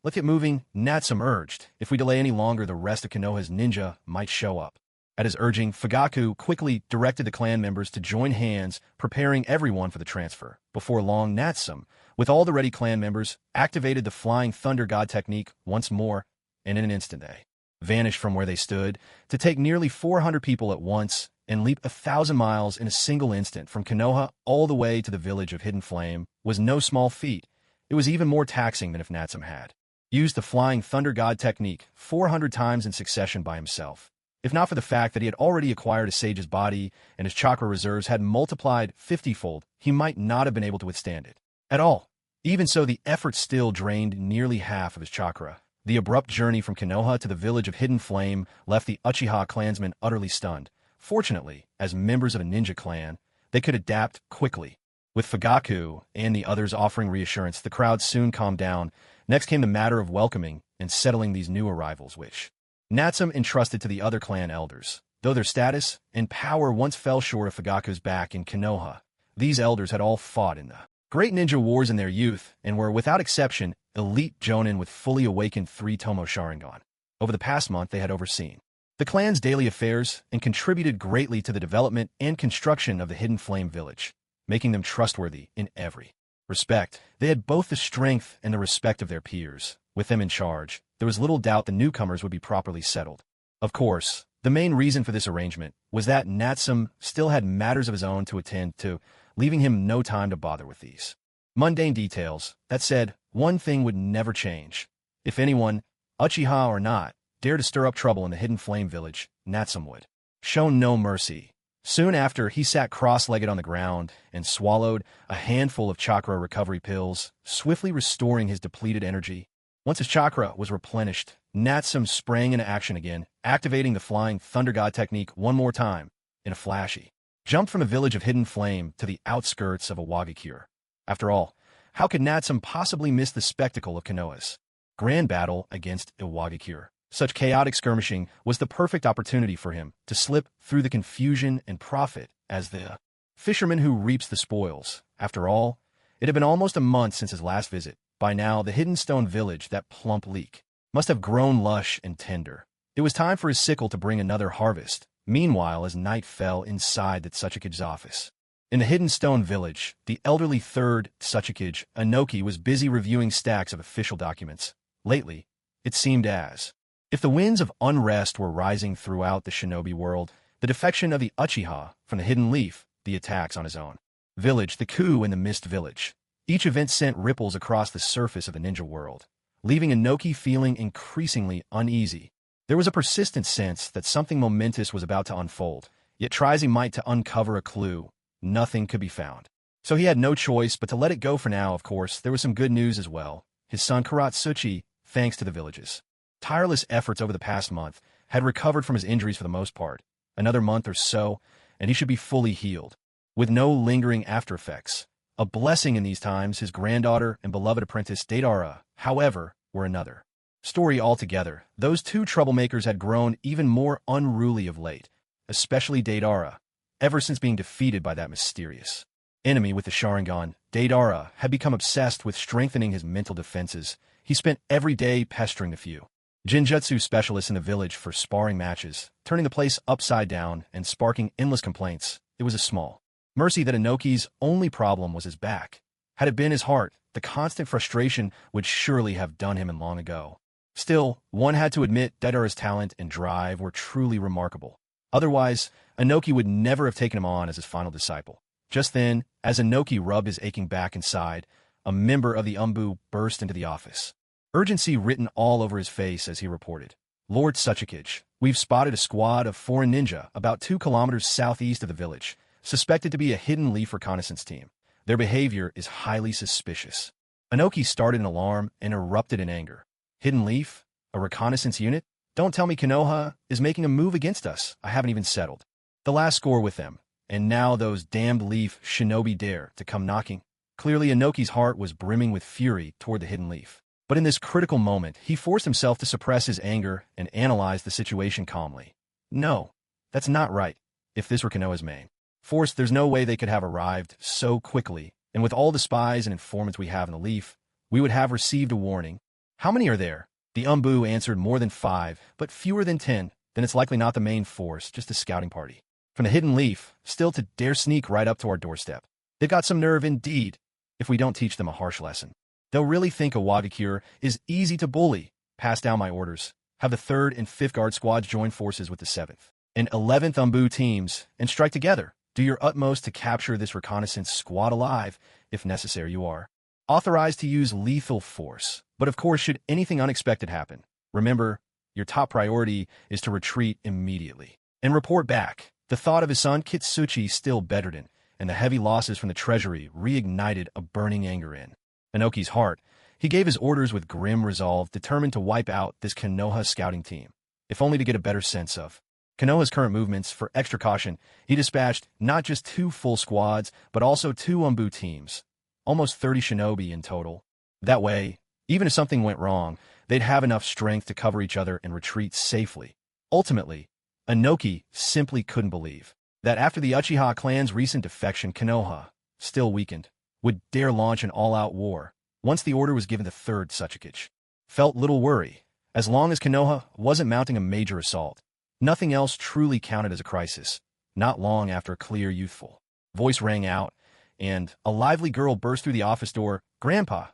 let's get moving, Natsum urged. If we delay any longer, the rest of Konoha's ninja might show up. At his urging, Fugaku quickly directed the clan members to join hands, preparing everyone for the transfer. Before long, Natsum, with all the ready clan members, activated the Flying Thunder God technique once more, and in an instant they vanished from where they stood to take nearly 400 people at once and leap 1,000 miles in a single instant from Konoha all the way to the village of Hidden Flame was no small feat. It was even more taxing than if Natsum had used the Flying Thunder God technique 400 times in succession by himself. If not for the fact that he had already acquired a sage's body and his chakra reserves had multiplied 50-fold, he might not have been able to withstand it at all. Even so, the effort still drained nearly half of his chakra. The abrupt journey from Konoha to the village of Hidden Flame left the Uchiha clansmen utterly stunned. Fortunately, as members of a ninja clan, they could adapt quickly. With Fugaku and the others offering reassurance, the crowd soon calmed down. Next came the matter of welcoming and settling these new arrivals, which Natsum entrusted to the other clan elders. Though their status and power once fell short of Fugaku's back in Konoha, these elders had all fought in the great ninja wars in their youth and were, without exception, elite jonin with fully awakened 3-tomo Sharingan. Over the past month, they had overseen the clan's daily affairs and contributed greatly to the development and construction of the Hidden Flame village, making them trustworthy in every respect. They had both the strength and the respect of their peers. With them in charge, there was little doubt the newcomers would be properly settled. Of course, the main reason for this arrangement was that Natsum still had matters of his own to attend to, leaving him no time to bother with these mundane details. That said, one thing would never change. If anyone, Uchiha or not, dared to stir up trouble in the Hidden Flame village, Natsum would show no mercy. Soon after, he sat cross-legged on the ground and swallowed a handful of chakra recovery pills, swiftly restoring his depleted energy. Once his chakra was replenished, Natsum sprang into action again, activating the Flying Thunder God technique one more time in a flashy jump from the village of Hidden Flame to the outskirts of Iwagakure. After all, how could Natsum possibly miss the spectacle of Konoha's grand battle against Iwagakure? Such chaotic skirmishing was the perfect opportunity for him to slip through the confusion and profit as the fisherman who reaps the spoils. After all, it had been almost a month since his last visit. By now, the Hidden Stone village, that plump leek, must have grown lush and tender. It was time for his sickle to bring another harvest. Meanwhile, as night fell inside the Tsuchikage office in the Hidden Stone village, the elderly third Tsuchikage, Inoki, was busy reviewing stacks of official documents. Lately, it seemed as if the winds of unrest were rising throughout the shinobi world. The defection of the Uchiha from the Hidden Leaf, the attacks on his own village, the coup in the Mist Village. Each event sent ripples across the surface of the ninja world, leaving Inoki feeling increasingly uneasy. There was a persistent sense that something momentous was about to unfold, yet try as he might to uncover a clue, nothing could be found. So he had no choice but to let it go for now. Of course, there was some good news as well. His son Karatsuchi, thanks to the village's tireless efforts over the past month, had recovered from his injuries for the most part. Another month or so, and he should be fully healed, with no lingering after effects. A blessing in these times. His granddaughter and beloved apprentice Deidara, however, were another story altogether. Those two troublemakers had grown even more unruly of late, especially Deidara. Ever since being defeated by that mysterious enemy with the Sharingan, Deidara had become obsessed with strengthening his mental defenses. He spent every day pestering the few Jinjutsu specialists in the village for sparring matches, turning the place upside down and sparking endless complaints. It was a small mercy that Inoki's only problem was his back. Had it been his heart, the constant frustration would surely have done him in long ago. Still, one had to admit Deidara's talent and drive were truly remarkable. Otherwise, Inoki would never have taken him on as his final disciple. Just then, as Inoki rubbed his aching back inside, a member of the Umbu burst into the office. Urgency written all over his face as he reported, "Lord Tsuchikage, we've spotted a squad of foreign ninja about 2 kilometers southeast of the village, suspected to be a Hidden Leaf reconnaissance team. Their behavior is highly suspicious. Inoki started an alarm and erupted in anger. Hidden Leaf? A reconnaissance unit? Don't tell me Konoha is making a move against us. I haven't even settled the last score with them. And now those damned Leaf shinobi dare to come knocking. Clearly Inoki's heart was brimming with fury toward the Hidden Leaf. But in this critical moment, he forced himself to suppress his anger and analyze the situation calmly. No, that's not right. If this were Konoha's main force, there's no way they could have arrived so quickly, and with all the spies and informants we have in the Leaf, we would have received a warning. How many are there? The Umbu answered more than 5, but fewer than 10. Then it's likely not the main force, just a scouting party. From the Hidden Leaf, still to dare sneak right up to our doorstep. They've got some nerve indeed, if we don't teach them a harsh lesson. They'll really think a Wagakure is easy to bully. Pass down my orders. Have the 3rd and 5th Guard squads join forces with the 7th and 11th Umbu teams and strike together. Do your utmost to capture this reconnaissance squad alive, if necessary you are. Authorized to use lethal force. But of course, should anything unexpected happen, remember, your top priority is to retreat immediately and report back. The thought of his son Kitsuchi still bettered him, and the heavy losses from the treasury reignited a burning anger in Inoki's heart. He gave his orders with grim resolve, determined to wipe out this Konoha scouting team, if only to get a better sense of Konoha's current movements. For extra caution, he dispatched not just 2 full squads, but also 2 Umbu teams, almost 30 shinobi in total. That way, even if something went wrong, they'd have enough strength to cover each other and retreat safely. Ultimately, Inoki simply couldn't believe that after the Uchiha clan's recent defection, Konoha, still weakened, would dare launch an all-out war. Once the order was given, the 3rd Suchikage felt little worry. As long as Konoha wasn't mounting a major assault, nothing else truly counted as a crisis. Not long after a clear, youthful voice rang out, and a lively girl burst through the office door. "Grandpa,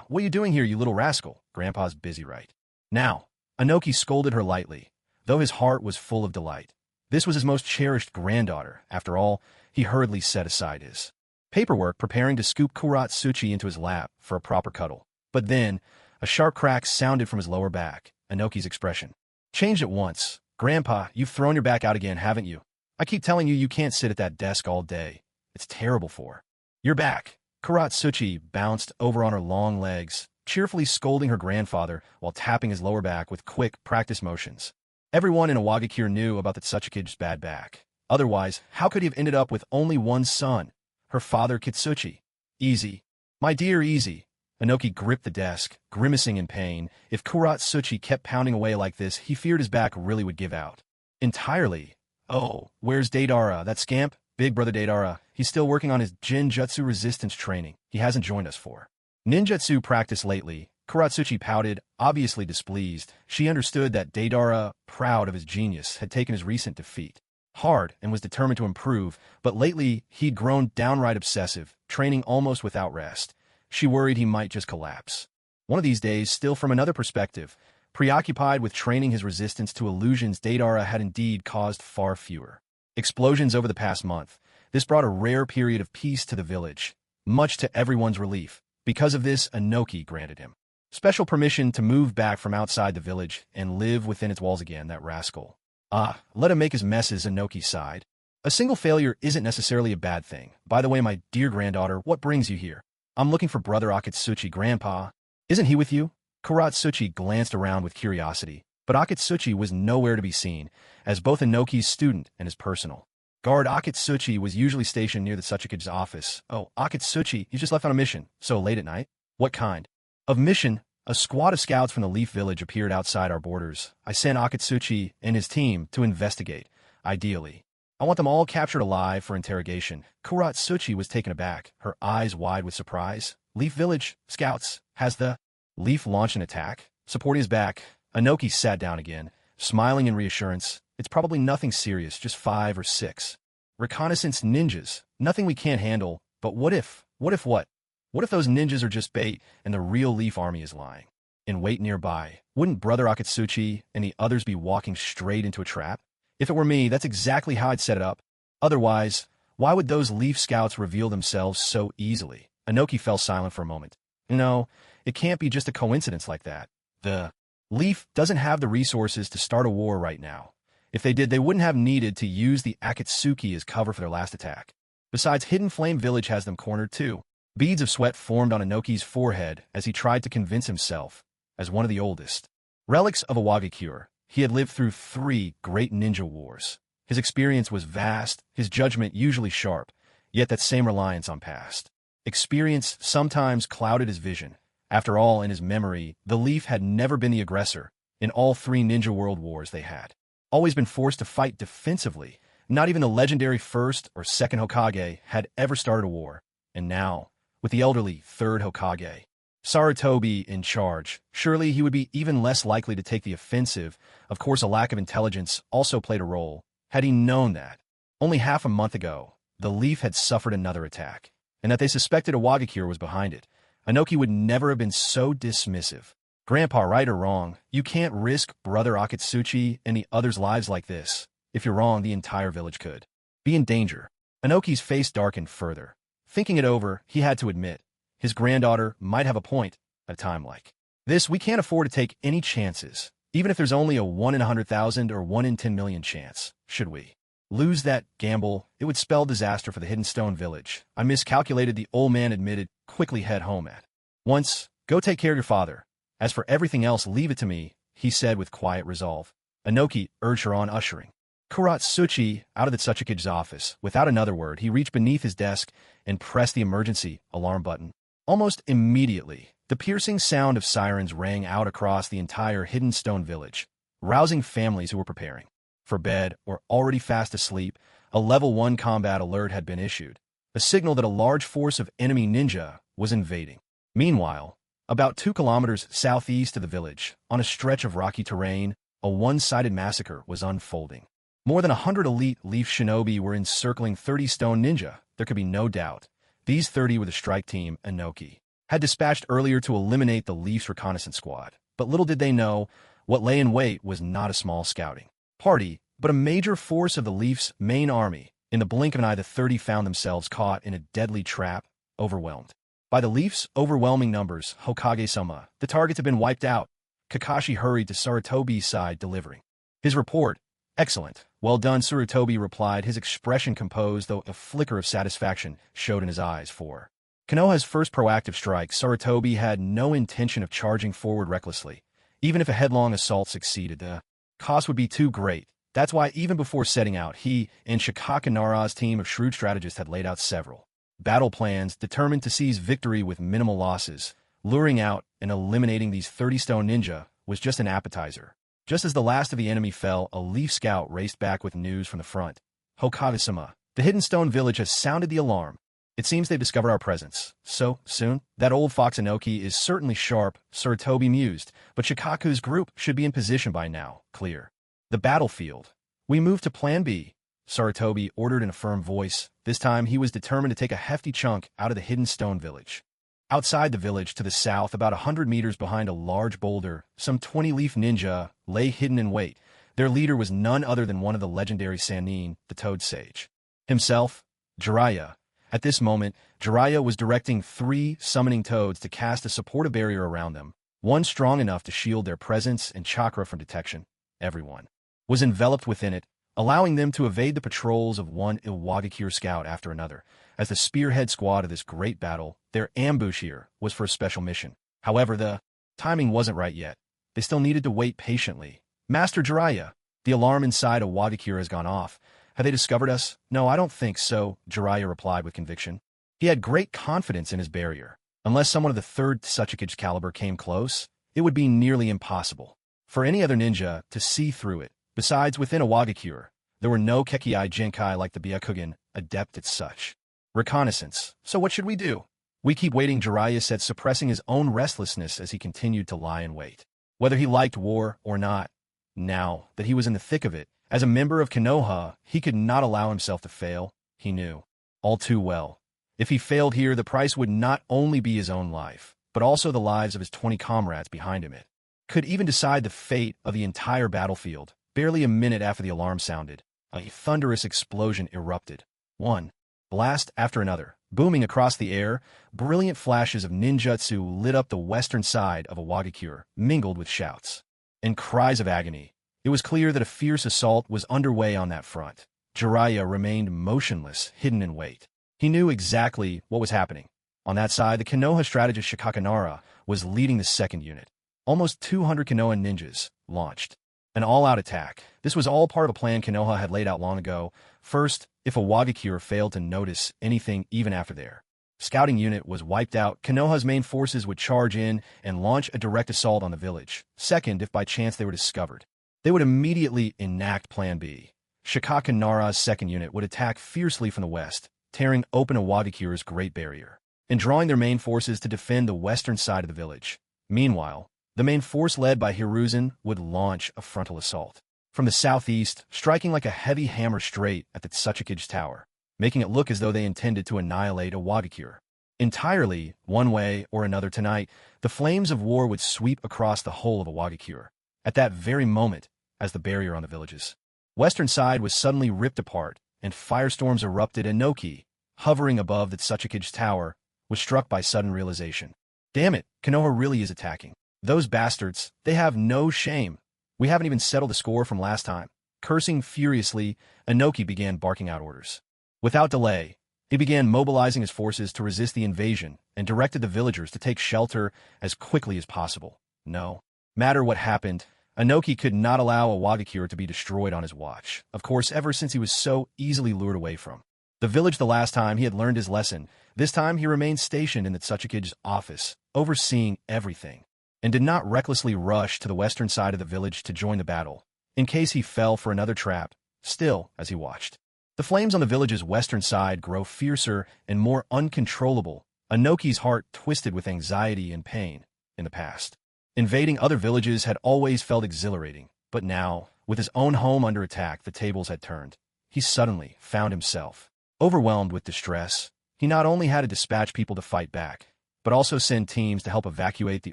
what are you doing here, you little rascal?" "Grandpa's busy right now." Inoki scolded her lightly, though his heart was full of delight. This was his most cherished granddaughter. After all, he hurriedly set aside his paperwork, preparing to scoop Kuratsuchi into his lap for a proper cuddle. But then, a sharp crack sounded from his lower back. Inoki's expression changed at once. "Grandpa, you've thrown your back out again, haven't you? I keep telling you you can't sit at that desk all day. It's terrible for your back." Kuratsuchi bounced over on her long legs, cheerfully scolding her grandfather while tapping his lower back with quick, practice motions. Everyone in Awagakure knew about the Tsuchikage's bad back. Otherwise, how could he have ended up with only one son? Her father, Kitsuchi. "Easy. My dear, easy." Inoki gripped the desk, grimacing in pain. If Kuratsuchi kept pounding away like this, he feared his back really would give out entirely. "Oh, where's Deidara, that scamp?" "Big brother Deidara. He's still working on his Jinjutsu resistance training. He hasn't joined us for ninjutsu practice lately." Kuratsuchi pouted, obviously displeased. She understood that Deidara, proud of his genius, had taken his recent defeat hard and was determined to improve, but lately he'd grown downright obsessive, training almost without rest. She worried he might just collapse one of these days. Still, from another perspective, preoccupied with training his resistance to illusions, Deidara had indeed caused far fewer explosions over the past month. This brought a rare period of peace to the village, much to everyone's relief. Because of this, Inoki granted him special permission to move back from outside the village and live within its walls again. That rascal. Let him make his messes, Inoki sighed. A single failure isn't necessarily a bad thing. By the way, my dear granddaughter, what brings you here? I'm looking for Brother Akatsuchi. Grandpa, isn't he with you? Kuratsuchi glanced around with curiosity, but Akatsuchi was nowhere to be seen, as both Inoki's student and his personal guard Akatsuchi was usually stationed near the Tsuchikage's office. "Oh, Akatsuchi, you just left on a mission. So late at night?" "What kind of mission?" "A squad of scouts from the Leaf Village appeared outside our borders. I sent Akatsuchi and his team to investigate. Ideally, I want them all captured alive for interrogation." Kuratsuchi was taken aback, her eyes wide with surprise. "Leaf Village? Scouts? Has the Leaf launched an attack?" Supporting his back, Inoki sat down again, smiling in reassurance. "It's probably nothing serious, just 5 or 6 reconnaissance ninjas. Nothing we can't handle. But what if what? What if those ninjas are just bait and the real Leaf army is lying in wait nearby? Wouldn't Brother Akatsuchi and the others be walking straight into a trap? If it were me, that's exactly how I'd set it up. Otherwise, why would those Leaf scouts reveal themselves so easily?" Inoki fell silent for a moment. "No, it can't be just a coincidence like that. The Leaf doesn't have the resources to start a war right now. If they did, they wouldn't have needed to use the Akatsuki as cover for their last attack. Besides, Hidden Flame Village has them cornered too. Beads of sweat formed on Inoki's forehead as he tried to convince himself, as one of the oldest relics of a Wagakure, he had lived through 3 great ninja wars. His experience was vast, his judgment usually sharp, yet that same reliance on past experience sometimes clouded his vision. After all, in his memory, the Leaf had never been the aggressor. In all 3 ninja world wars they had always been forced to fight defensively. Not even the legendary first or second Hokage had ever started a war. And now, with the elderly 3rd Hokage, Sarutobi, in charge, surely he would be even less likely to take the offensive. Of course, a lack of intelligence also played a role. Had he known that, only half a month ago, the Leaf had suffered another attack, and that they suspected a Wagakure was behind it, Inoki would never have been so dismissive. Grandpa, right or wrong, you can't risk Brother Akatsuchi and the others' lives like this. If you're wrong, the entire village could be in danger. Inoki's face darkened further. Thinking it over, he had to admit, his granddaughter might have a point. At a time like this, we can't afford to take any chances, even if there's only a 1 in 100,000 or 1 in 10 million chance. Should we lose that gamble, it would spell disaster for the Hidden Stone village. I miscalculated, the old man admitted. Quickly head home at once. Go take care of your father. As for everything else, leave it to me, he said with quiet resolve. Inoki urged her on, ushering Kuratsuchi out of the Tsuchikige's office. Without another word, he reached beneath his desk and pressed the emergency alarm button. Almost immediately, the piercing sound of sirens rang out across the entire Hidden Stone village, rousing families who were preparing for bed or already fast asleep. A level 1 combat alert had been issued, a signal that a large force of enemy ninja was invading. Meanwhile, about 2 kilometers southeast of the village, on a stretch of rocky terrain, a one-sided massacre was unfolding. More than 100 elite Leaf shinobi were encircling 30 stone ninja. There could be no doubt. These 30 were the strike team Inoki had dispatched earlier to eliminate the Leaf's reconnaissance squad. But little did they know, what lay in wait was not a small scouting party, but a major force of the Leaf's main army. In the blink of an eye, the 30 found themselves caught in a deadly trap, overwhelmed by the Leaf's overwhelming numbers. Hokage-sama, the targets have been wiped out. Kakashi hurried to Sarutobi's side, delivering his report. Excellent. Well done, Sarutobi replied, his expression composed, though a flicker of satisfaction showed in his eyes. For Konoha's first proactive strike, Sarutobi had no intention of charging forward recklessly. Even if a headlong assault succeeded, the cost would be too great. That's why even before setting out, he and Shikaka Nara's team of shrewd strategists had laid out several battle plans determined to seize victory with minimal losses. Luring out and eliminating these 30 stone ninja was just an appetizer. Just as the last of the enemy fell, a Leaf scout raced back with news from the front. Hokage-sama, the Hidden Stone village has sounded the alarm. It seems they've discovered our presence. So soon? That old fox Inoki is certainly sharp, Sarutobi mused, but Shikaku's group should be in position by now. Clear the battlefield. We move to Plan B, Sarutobi ordered in a firm voice. This time he was determined to take a hefty chunk out of the Hidden Stone village. Outside the village, to the south, about 100 meters behind a large boulder, some 20 Leaf ninja lay hidden in wait. Their leader was none other than one of the legendary Sannin, the Toad Sage himself, Jiraiya. At this moment, Jiraiya was directing 3 summoning toads to cast a supportive barrier around them, one strong enough to shield their presence and chakra from detection. Everyone was enveloped within it, allowing them to evade the patrols of one Iwagakure scout after another. As the spearhead squad of this great battle, their ambush here was for a special mission. However, the timing wasn't right yet. They still needed to wait patiently. Master Jiraiya, the alarm inside Iwagakure has gone off. Have they discovered us? No, I don't think so, Jiraiya replied with conviction. He had great confidence in his barrier. Unless someone of the 3rd Tsuchikage caliber came close, it would be nearly impossible for any other ninja to see through it. Besides, within Iwagakure, there were no Kekkei Genkai like the Byakugan, adept at such reconnaissance. So what should we do? We keep waiting, Jiraiya said, suppressing his own restlessness as he continued to lie in wait. Whether he liked war or not, now that he was in the thick of it, as a member of Konoha, he could not allow himself to fail. He knew all too well. If he failed here, the price would not only be his own life, but also the lives of his 20 comrades behind him. It could even decide the fate of the entire battlefield. Barely a minute after the alarm sounded, a thunderous explosion erupted. One blast after another, booming across the air, brilliant flashes of ninjutsu lit up the western side of Iwagakure, mingled with shouts and cries of agony. It was clear that a fierce assault was underway on that front. Jiraiya remained motionless, hidden in wait. He knew exactly what was happening. On that side, the Konoha strategist Shikakanara was leading the second unit. Almost 200 Konoha ninjas launched an all-out attack. This was all part of a plan Konoha had laid out long ago. First, if a Wagakure failed to notice anything even after their scouting unit was wiped out, Konoha's main forces would charge in and launch a direct assault on the village. Second, if by chance they were discovered, they would immediately enact Plan B. Shikakanara's second unit would attack fiercely from the west, tearing open a Wagakure's Great Barrier, and drawing their main forces to defend the western side of the village. Meanwhile, the main force led by Hiruzen would launch a frontal assault from the southeast, striking like a heavy hammer straight at the Tsuchikage Tower, making it look as though they intended to annihilate a Wagakure. Entirely, one way or another tonight, the flames of war would sweep across the whole of a Wagakure. At that very moment, as the barrier on the village's western side was suddenly ripped apart, and firestorms erupted, Inoki, hovering above the Tsuchikage Tower, was struck by sudden realization. Damn it, Konoha really is attacking. Those bastards, they have no shame. We haven't even settled the score from last time. Cursing furiously, Inoki began barking out orders. Without delay, he began mobilizing his forces to resist the invasion and directed the villagers to take shelter as quickly as possible. No matter what happened, Inoki could not allow a Wagakure to be destroyed on his watch. Of course, ever since he was so easily lured away from the village the last time he had learned his lesson, this time he remained stationed in the Tsuchikage's office, overseeing everything, and did not recklessly rush to the western side of the village to join the battle, in case he fell for another trap. Still, as he watched the flames on the village's western side grow fiercer and more uncontrollable, Inoki's heart twisted with anxiety and pain. In the past, invading other villages had always felt exhilarating, but now, with his own home under attack, the tables had turned. He suddenly found himself overwhelmed with distress. He not only had to dispatch people to fight back, but also send teams to help evacuate the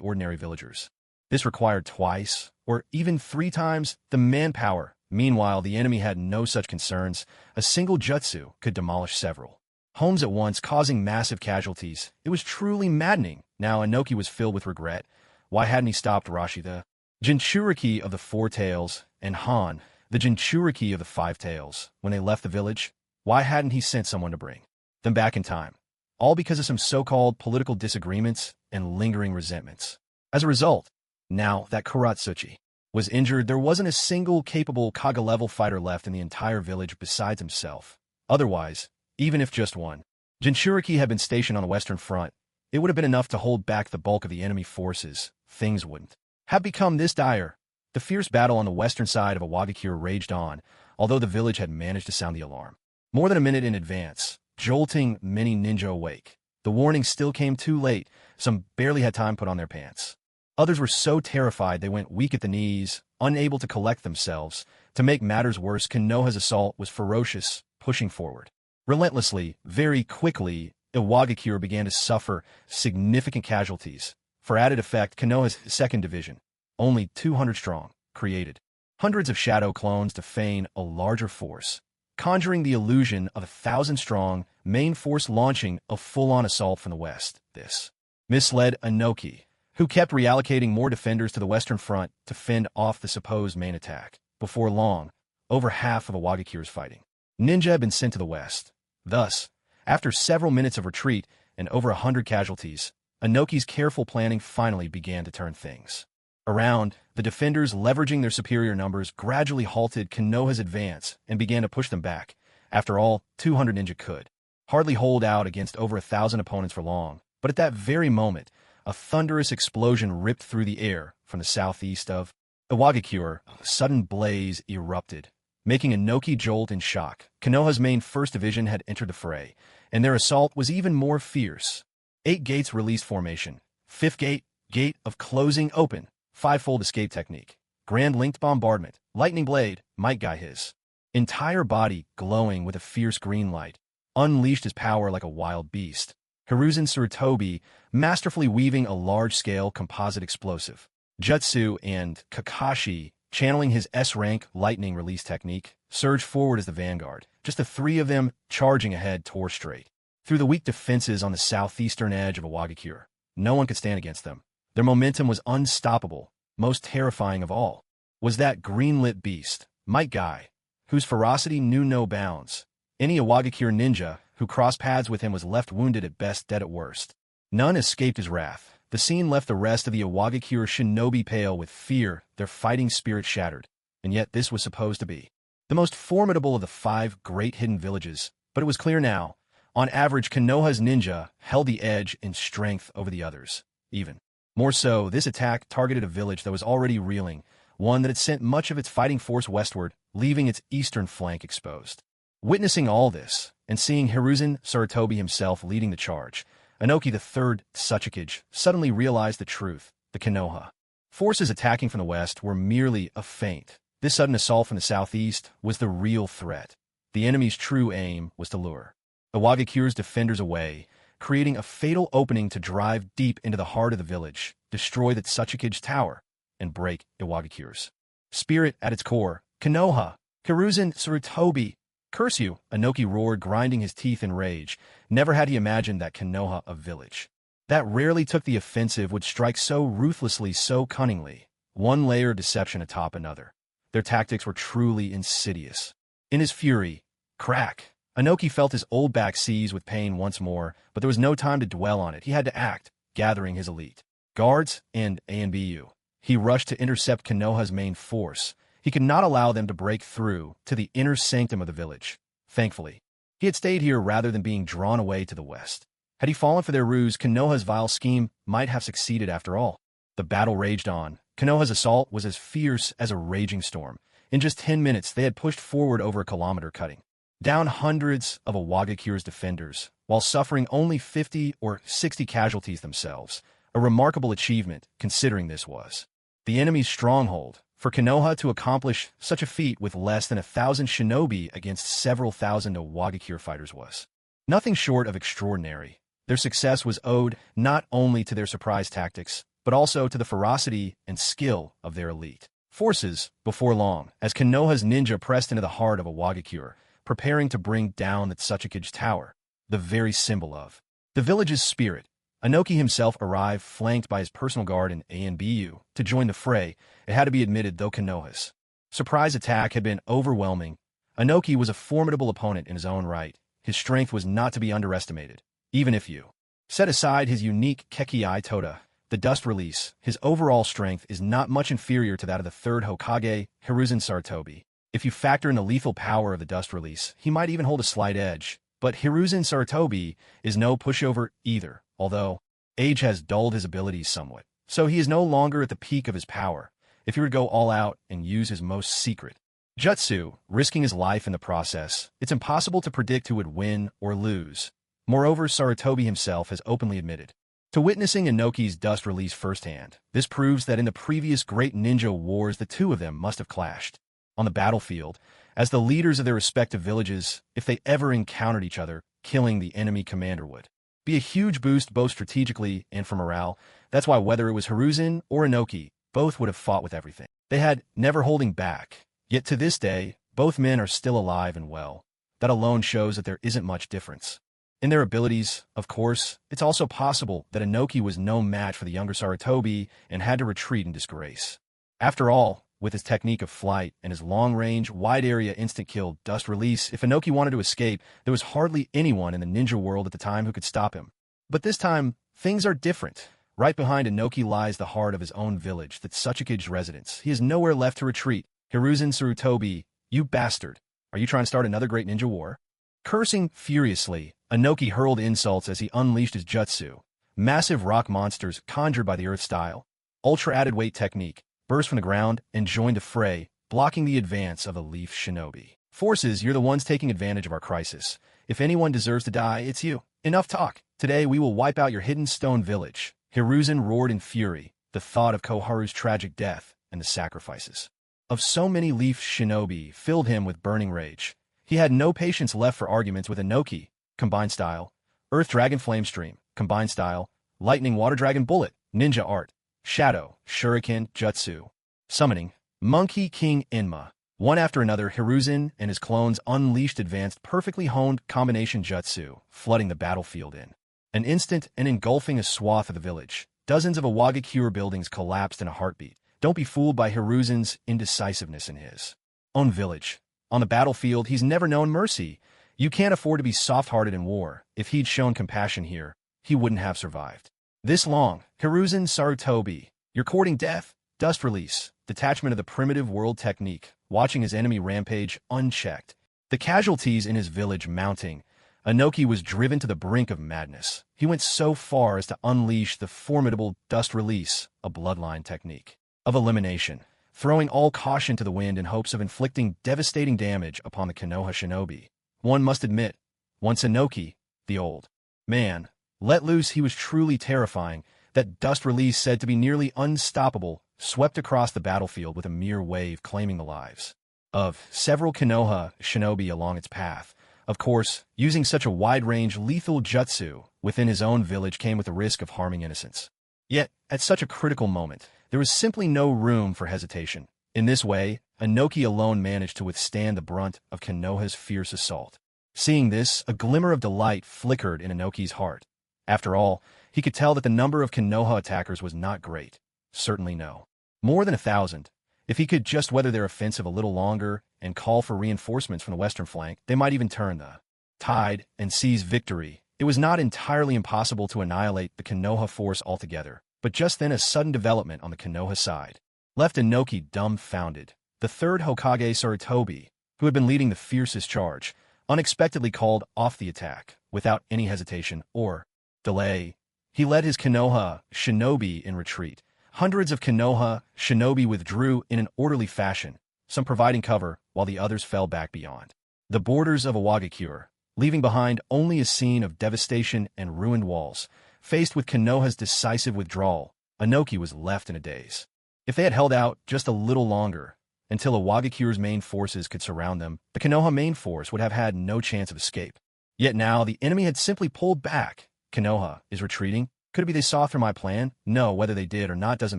ordinary villagers. This required twice, or even 3 times, the manpower. Meanwhile, the enemy had no such concerns. A single jutsu could demolish several homes at once, causing massive casualties. It was truly maddening. Now Inoki was filled with regret. Why hadn't he stopped Rashi, the Jinchuriki of the 4 Tails, and Han, the Jinchuriki of the 5 Tails, when they left the village? Why hadn't he sent someone to bring them back in time? All because of some so-called political disagreements and lingering resentments. As a result, now that Kuratsuchi was injured, there wasn't a single capable Kaga-level fighter left in the entire village besides himself. Otherwise, even if just one Jinchuriki had been stationed on the western front, it would have been enough to hold back the bulk of the enemy forces. Things wouldn't have become this dire. The fierce battle on the western side of a Wagakure raged on, although the village had managed to sound the alarm more than a minute in advance, jolting many ninja awake. The warning still came too late. Some barely had time to put on their pants. Others were so terrified they went weak at the knees, unable to collect themselves. To make matters worse, Konoha's assault was ferocious, pushing forward relentlessly. Very quickly, Iwagakure began to suffer significant casualties. For added effect, Konoha's second division, only 200 strong, created hundreds of shadow clones to feign a larger force, conjuring the illusion of a 1,000-strong main force launching a full-on assault from the west. This misled Inoki, who kept reallocating more defenders to the western front to fend off the supposed main attack. Before long, over half of Iwagakure's fighting ninja had been sent to the west. Thus, after several minutes of retreat and over 100 casualties, Inoki's careful planning finally began to turn things around. The defenders, leveraging their superior numbers, gradually halted Konoha's advance and began to push them back. After all, 200 ninja could hardly hold out against over 1,000 opponents for long. But at that very moment, a thunderous explosion ripped through the air from the southeast of Iwagakure. A sudden blaze erupted, making Inoki jolt in shock. Konoha's main first division had entered the fray, and their assault was even more fierce. 8 gates released formation. 5th gate, gate of closing open. 5-fold escape technique. Grand linked bombardment. Lightning blade. Might Guy, his entire body glowing with a fierce green light, unleashed his power like a wild beast. Hiruzen Tsurutobi, masterfully weaving a large-scale composite explosive jutsu, and Kakashi, channeling his S-rank lightning release technique, surged forward as the vanguard. Just the 3 of them charging ahead tore straight through the weak defenses on the southeastern edge of Iwagakure. No one could stand against them. Their momentum was unstoppable. Most terrifying of all was that green-lit beast, Might Guy, whose ferocity knew no bounds. Any Iwagakure ninja who crossed paths with him was left wounded at best, dead at worst. None escaped his wrath. The scene left the rest of the Iwagakure shinobi pale with fear, their fighting spirit shattered. And yet this was supposed to be the most formidable of the 5 great hidden villages. But it was clear now. On average, Konoha's ninja held the edge in strength over the others. Even more so, this attack targeted a village that was already reeling, one that had sent much of its fighting force westward, leaving its eastern flank exposed. Witnessing all this, and seeing Hiruzen Sarutobi himself leading the charge, Inoki III Tsuchikage suddenly realized the truth. The Konoha forces attacking from the west were merely a feint. This sudden assault from the southeast was the real threat. The enemy's true aim was to lure Iwagakure's defenders away, creating a fatal opening to drive deep into the heart of the village, destroy the Tsuchikage tower, and break Iwagakure's spirit at its core. Konoha, Hiruzen Sarutobi, curse you, Inoki roared, grinding his teeth in rage. Never had he imagined that Konoha, a village that rarely took the offensive, would strike so ruthlessly, so cunningly, one layer of deception atop another. Their tactics were truly insidious. In his fury, crack, Inoki felt his old back seize with pain once more, but there was no time to dwell on it. He had to act, gathering his elite guards and ANBU. He rushed to intercept Konoha's main force. He could not allow them to break through to the inner sanctum of the village. Thankfully, he had stayed here rather than being drawn away to the west. Had he fallen for their ruse, Konoha's vile scheme might have succeeded after all. The battle raged on. Konoha's assault was as fierce as a raging storm. In just 10 minutes, they had pushed forward over a kilometer, cutting down hundreds of Iwagakure's defenders, while suffering only 50 or 60 casualties themselves. A remarkable achievement, considering this was the enemy's stronghold. For Konoha to accomplish such a feat with less than 1,000 shinobi against several thousand Iwagakure fighters was nothing short of extraordinary. Their success was owed not only to their surprise tactics, but also to the ferocity and skill of their elite forces. Before long, as Konoha's ninja pressed into the heart of Iwagakure, preparing to bring down the Tsuchikage tower, the very symbol of the village's spirit, Inoki himself arrived, flanked by his personal guard and ANBU, to join the fray. It had to be admitted, though Konoha's surprise attack had been overwhelming, Inoki was a formidable opponent in his own right. His strength was not to be underestimated. Even if you set aside his unique Kekii Toda, the dust release, his overall strength is not much inferior to that of the third Hokage, Hiruzen Sarutobi. If you factor in the lethal power of the dust release, he might even hold a slight edge. But Hiruzen Sarutobi is no pushover either, although age has dulled his abilities somewhat. So he is no longer at the peak of his power. If he were to go all out and use his most secret jutsu, risking his life in the process, it's impossible to predict who would win or lose. Moreover, Sarutobi himself has openly admitted to witnessing Inoki's dust release firsthand. This proves that in the previous great ninja wars, the two of them must have clashed on the battlefield as the leaders of their respective villages. If they ever encountered each other, killing the enemy commander would be a huge boost both strategically and for morale. That's why whether it was Hiruzen or Inoki, both would have fought with everything they had, never holding back. Yet to this day, both men are still alive and well. That alone shows that there isn't much difference in their abilities. Of course, it's also possible that Inoki was no match for the younger Sarutobi and had to retreat in disgrace. After all, with his technique of flight and his long-range, wide-area instant-kill dust release, if Inoki wanted to escape, there was hardly anyone in the ninja world at the time who could stop him. But this time, things are different. Right behind Inoki lies the heart of his own village, the Tsuchikage residence. He has nowhere left to retreat. Hiruzen Sarutobi, you bastard. Are you trying to start another great ninja war? Cursing furiously, Inoki hurled insults as he unleashed his jutsu. Massive rock monsters, conjured by the earth style, ultra-added weight technique, burst from the ground and joined the fray, blocking the advance of the Leaf Shinobi forces. You're the ones taking advantage of our crisis. If anyone deserves to die, it's you. Enough talk. Today we will wipe out your hidden stone village. Hiruzen roared in fury, the thought of Koharu's tragic death and the sacrifices of so many Leaf Shinobi filled him with burning rage. He had no patience left for arguments with Inoki. Combined style, Earth Dragon Flame Stream, combined style, Lightning Water Dragon Bullet, Ninja Art, Shadow, Shuriken, Jutsu, Summoning, Monkey King Enma. One after another, Hiruzen and his clones unleashed advanced, perfectly honed combination jutsu, flooding the battlefield in an instant and engulfing a swath of the village. Dozens of Iwagakure buildings collapsed in a heartbeat. Don't be fooled by Hiruzen's indecisiveness in his own village. On the battlefield, he's never known mercy. You can't afford to be soft-hearted in war. If he'd shown compassion here, he wouldn't have survived. This long, Hiruzen Sarutobi, you're courting death, dust release, detachment of the primitive world technique, watching his enemy rampage unchecked. The casualties in his village mounting, Inoki was driven to the brink of madness. He went so far as to unleash the formidable dust release, a bloodline technique of elimination, throwing all caution to the wind in hopes of inflicting devastating damage upon the Konoha shinobi. One must admit, once Inoki, the old man, let loose, he was truly terrifying. That dust release, said to be nearly unstoppable, swept across the battlefield with a mere wave, claiming the lives of several Konoha shinobi along its path. Of course, using such a wide-range lethal jutsu within his own village came with the risk of harming innocents. Yet, at such a critical moment, there was simply no room for hesitation. In this way, Inoki alone managed to withstand the brunt of Konoha's fierce assault. Seeing this, a glimmer of delight flickered in Inoki's heart. After all, he could tell that the number of Konoha attackers was not great. Certainly no. More than 1,000. If he could just weather their offensive a little longer and call for reinforcements from the western flank, they might even turn the tide and seize victory. It was not entirely impossible to annihilate the Konoha force altogether, but just then a sudden development on the Konoha side left Inoki dumbfounded. The third Hokage Sarutobi, who had been leading the fiercest charge, unexpectedly called off the attack without any hesitation or delay. He led his Konoha shinobi in retreat. Hundreds of Konoha shinobi withdrew in an orderly fashion, some providing cover while the others fell back beyond the borders of Iwagakure, leaving behind only a scene of devastation and ruined walls. Faced with Konoha's decisive withdrawal, Inoki was left in a daze. If they had held out just a little longer, until Iwagakure's main forces could surround them, the Konoha main force would have had no chance of escape. Yet now the enemy had simply pulled back. Konoha is retreating? Could it be they saw through my plan? No, whether they did or not doesn't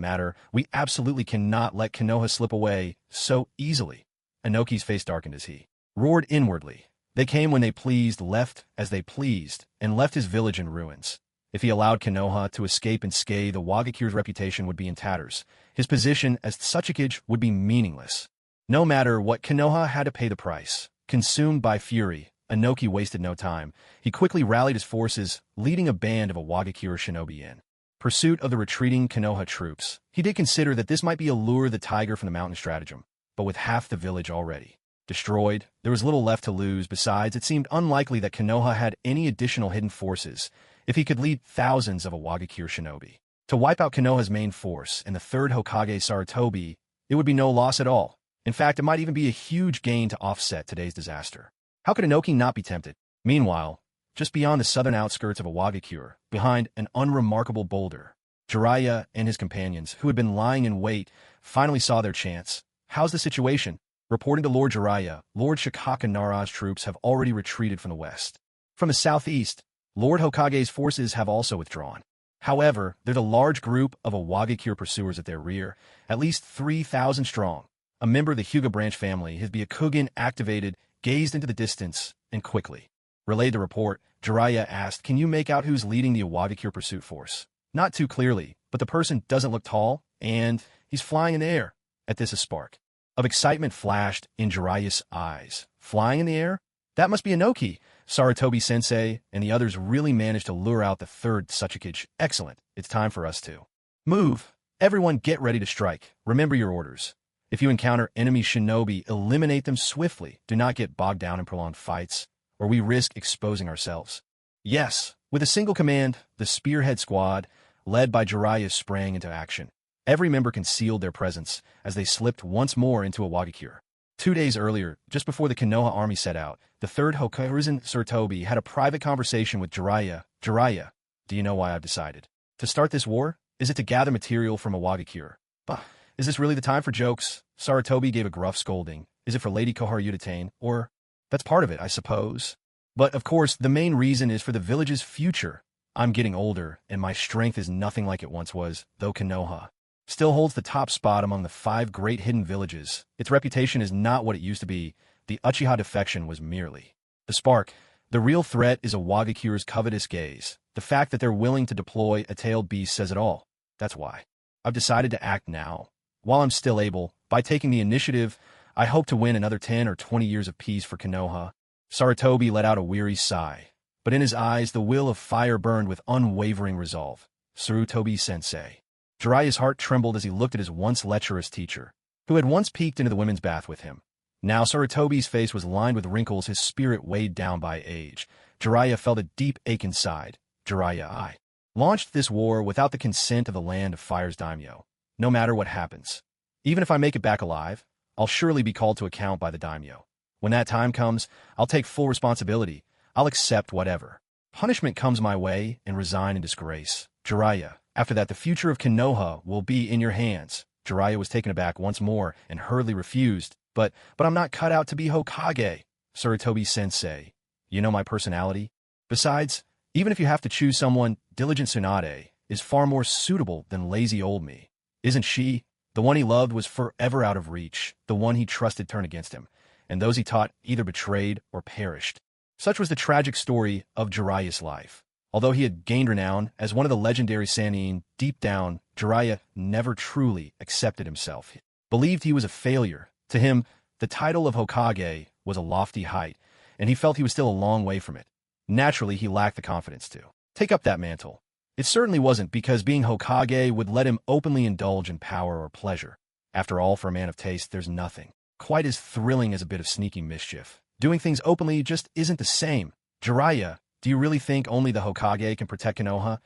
matter. We absolutely cannot let Konoha slip away so easily. Inoki's face darkened as he roared inwardly. They came when they pleased, left as they pleased, and left his village in ruins. If he allowed Konoha to escape unscathed, the Wagakure's reputation would be in tatters. His position as Tsuchikage would be meaningless. No matter what, Konoha had to pay the price. Consumed by fury, Inoki wasted no time. He quickly rallied his forces, leading a band of Iwagakure shinobi in pursuit of the retreating Konoha troops. He did consider that this might be a lure the tiger from the mountain stratagem, but with half the village already destroyed, there was little left to lose. Besides, it seemed unlikely that Konoha had any additional hidden forces. If he could lead thousands of Iwagakure shinobi to wipe out Konoha's main force and the third Hokage Sarutobi, it would be no loss at all. In fact, it might even be a huge gain to offset today's disaster. How could Inoki not be tempted? Meanwhile, just beyond the southern outskirts of Iwagakure, behind an unremarkable boulder, Jiraiya and his companions, who had been lying in wait, finally saw their chance. How's the situation? Reporting to Lord Jiraiya, Lord Shikaka Nara's troops have already retreated from the west. From the southeast, Lord Hokage's forces have also withdrawn. However, there's a large group of Iwagakure pursuers at their rear, at least 3,000 strong. A member of the Hyuga branch family, his Byakugan activated, gazed into the distance, and quickly relayed the report. Jiraiya asked, "Can you make out who's leading the Iwagakure pursuit force?" Not too clearly, but the person doesn't look tall, and he's flying in the air. At this, a spark of excitement flashed in Jiraiya's eyes. Flying in the air? That must be Inoki. Sarutobi-sensei and the others really managed to lure out the third Tsuchikage. Excellent. It's time for us to move. Everyone get ready to strike. Remember your orders. If you encounter enemy shinobi, eliminate them swiftly. Do not get bogged down in prolonged fights, or we risk exposing ourselves. Yes, with a single command, the Spearhead Squad, led by Jiraiya, sprang into action. Every member concealed their presence as they slipped once more into Iwagakure. 2 days earlier, just before the Konoha army set out, the third Hiruzen Sarutobi had a private conversation with Jiraiya. Jiraiya, do you know why I've decided to start this war? Is it to gather material from Iwagakure? Bah, is this really the time for jokes? Sarutobi gave a gruff scolding. Is it for Lady Koharu to tame? Or, that's part of it, I suppose. But, of course, the main reason is for the village's future. I'm getting older, and my strength is nothing like it once was, though Konoha still holds the top spot among the 5 great hidden villages. Its reputation is not what it used to be. The Uchiha defection was merely the spark. The real threat is Iwagakure's covetous gaze. The fact that they're willing to deploy a tailed beast says it all. That's why I've decided to act now. While I'm still able, by taking the initiative, I hope to win another 10 or 20 years of peace for Konoha. Sarutobi let out a weary sigh. but in his eyes the will of fire burned with unwavering resolve. Sarutobi-sensei. Jiraiya's heart trembled as he looked at his once lecherous teacher, who had once peeked into the women's bath with him. Now Sarutobi's face was lined with wrinkles, his spirit weighed down by age. Jiraiya felt a deep ache inside. Jiraiya, I launched this war without the consent of the Land of Fire's daimyo. No matter what happens, even if I make it back alive, I'll surely be called to account by the daimyo. When that time comes, I'll take full responsibility. I'll accept whatever punishment comes my way and resign in disgrace. Jiraiya, after that the future of Konoha will be in your hands. Jiraiya was taken aback once more and hurriedly refused. But I'm not cut out to be Hokage. Sarutobi-sensei, you know my personality. Besides, even if you have to choose someone, diligent Tsunade is far more suitable than lazy old me. Isn't she? The one he loved was forever out of reach. The one he trusted turned against him, and those he taught either betrayed or perished. Such was the tragic story of Jiraiya's life. Although he had gained renown as one of the legendary Sannin, deep down, Jiraiya never truly accepted himself. He believed he was a failure. To him, the title of Hokage was a lofty height, and he felt he was still a long way from it. Naturally, he lacked the confidence to take up that mantle. It certainly wasn't because being Hokage would let him openly indulge in power or pleasure. After all, for a man of taste, there's nothing quite as thrilling as a bit of sneaky mischief. Doing things openly just isn't the same. Jiraiya, do you really think only the Hokage can protect Konoha?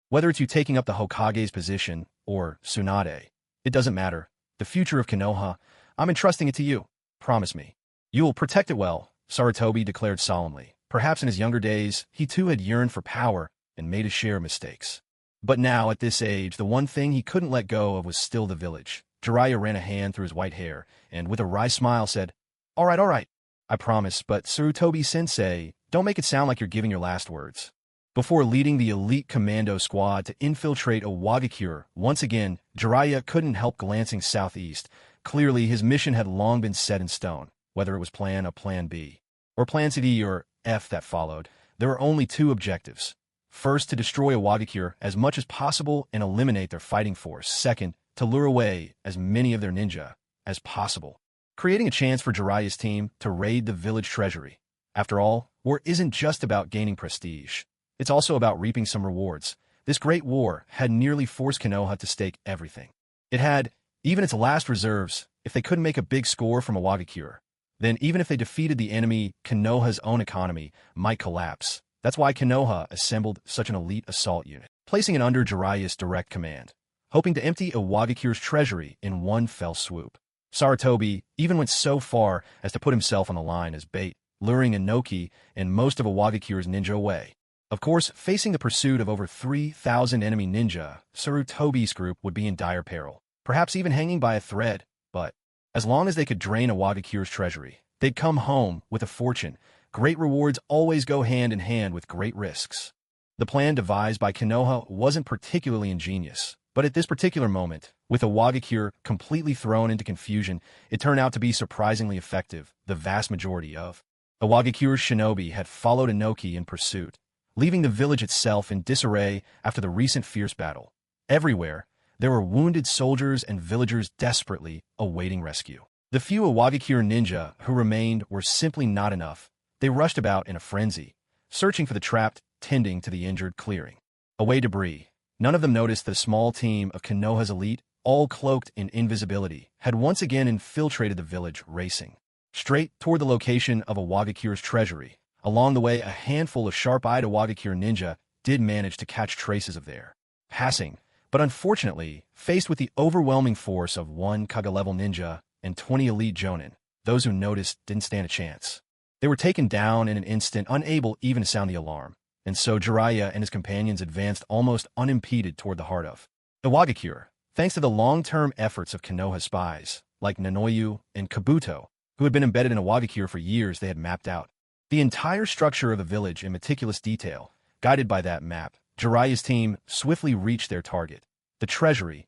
Whether it's you taking up the Hokage's position or Tsunade, it doesn't matter. The future of Konoha, I'm entrusting it to you. Promise me. You will protect it well, Sarutobi declared solemnly. Perhaps in his younger days, he too had yearned for power and made his share of mistakes. But now, at this age, the one thing he couldn't let go of was still the village. Jiraiya ran a hand through his white hair, and with a wry smile said, all right, I promise, but Sarutobi-sensei, don't make it sound like you're giving your last words. Before leading the elite commando squad to infiltrate Owagakure, once again, Jiraiya couldn't help glancing southeast. Clearly, his mission had long been set in stone. Whether it was Plan A, Plan B, or Plan C, or F that followed, there were only two objectives. First, to destroy Owagakure as much as possible and eliminate their fighting force. Second, to lure away as many of their ninja as possible, creating a chance for Jiraiya's team to raid the village treasury. After all, war isn't just about gaining prestige. It's also about reaping some rewards. This great war had nearly forced Konoha to stake everything. It had even its last reserves. If they couldn't make a big score from Owagakure, then even if they defeated the enemy, Konoha's own economy might collapse. That's why Konoha assembled such an elite assault unit, placing it under Jiraiya's direct command, hoping to empty Owagakure's treasury in one fell swoop. Sarutobi even went so far as to put himself on the line as bait, luring Inoki and most of Owagakure's ninja away. Of course, facing the pursuit of over 3,000 enemy ninja, Sarutobi's group would be in dire peril, perhaps even hanging by a thread. But as long as they could drain Owagakure's treasury, they'd come home with a fortune. Great rewards always go hand in hand with great risks. The plan devised by Konoha wasn't particularly ingenious, but at this particular moment, with Owagakure completely thrown into confusion, it turned out to be surprisingly effective. The vast majority of Owagakure's shinobi had followed Inoki in pursuit, leaving the village itself in disarray after the recent fierce battle. Everywhere, there were wounded soldiers and villagers desperately awaiting rescue. The few Owagakure ninja who remained were simply not enough. They rushed about in a frenzy, searching for the trapped, tending to the injured, clearing away debris. None of them noticed that a small team of Konoha's elite, all cloaked in invisibility, had once again infiltrated the village, racing straight toward the location of Owagakure's treasury. Along the way, a handful of sharp-eyed Owagakure ninja did manage to catch traces of their passing, but unfortunately, faced with the overwhelming force of one Kage-level ninja and 20 elite jonin, those who noticed didn't stand a chance. They were taken down in an instant, unable even to sound the alarm, and so Jiraiya and his companions advanced almost unimpeded toward the heart of Owagakure, thanks to the long-term efforts of Konoha spies, like Nanoyu and Kabuto, who had been embedded in Owagakure for years. They had mapped out the entire structure of the village in meticulous detail. Guided by that map, Jiraiya's team swiftly reached their target. The treasury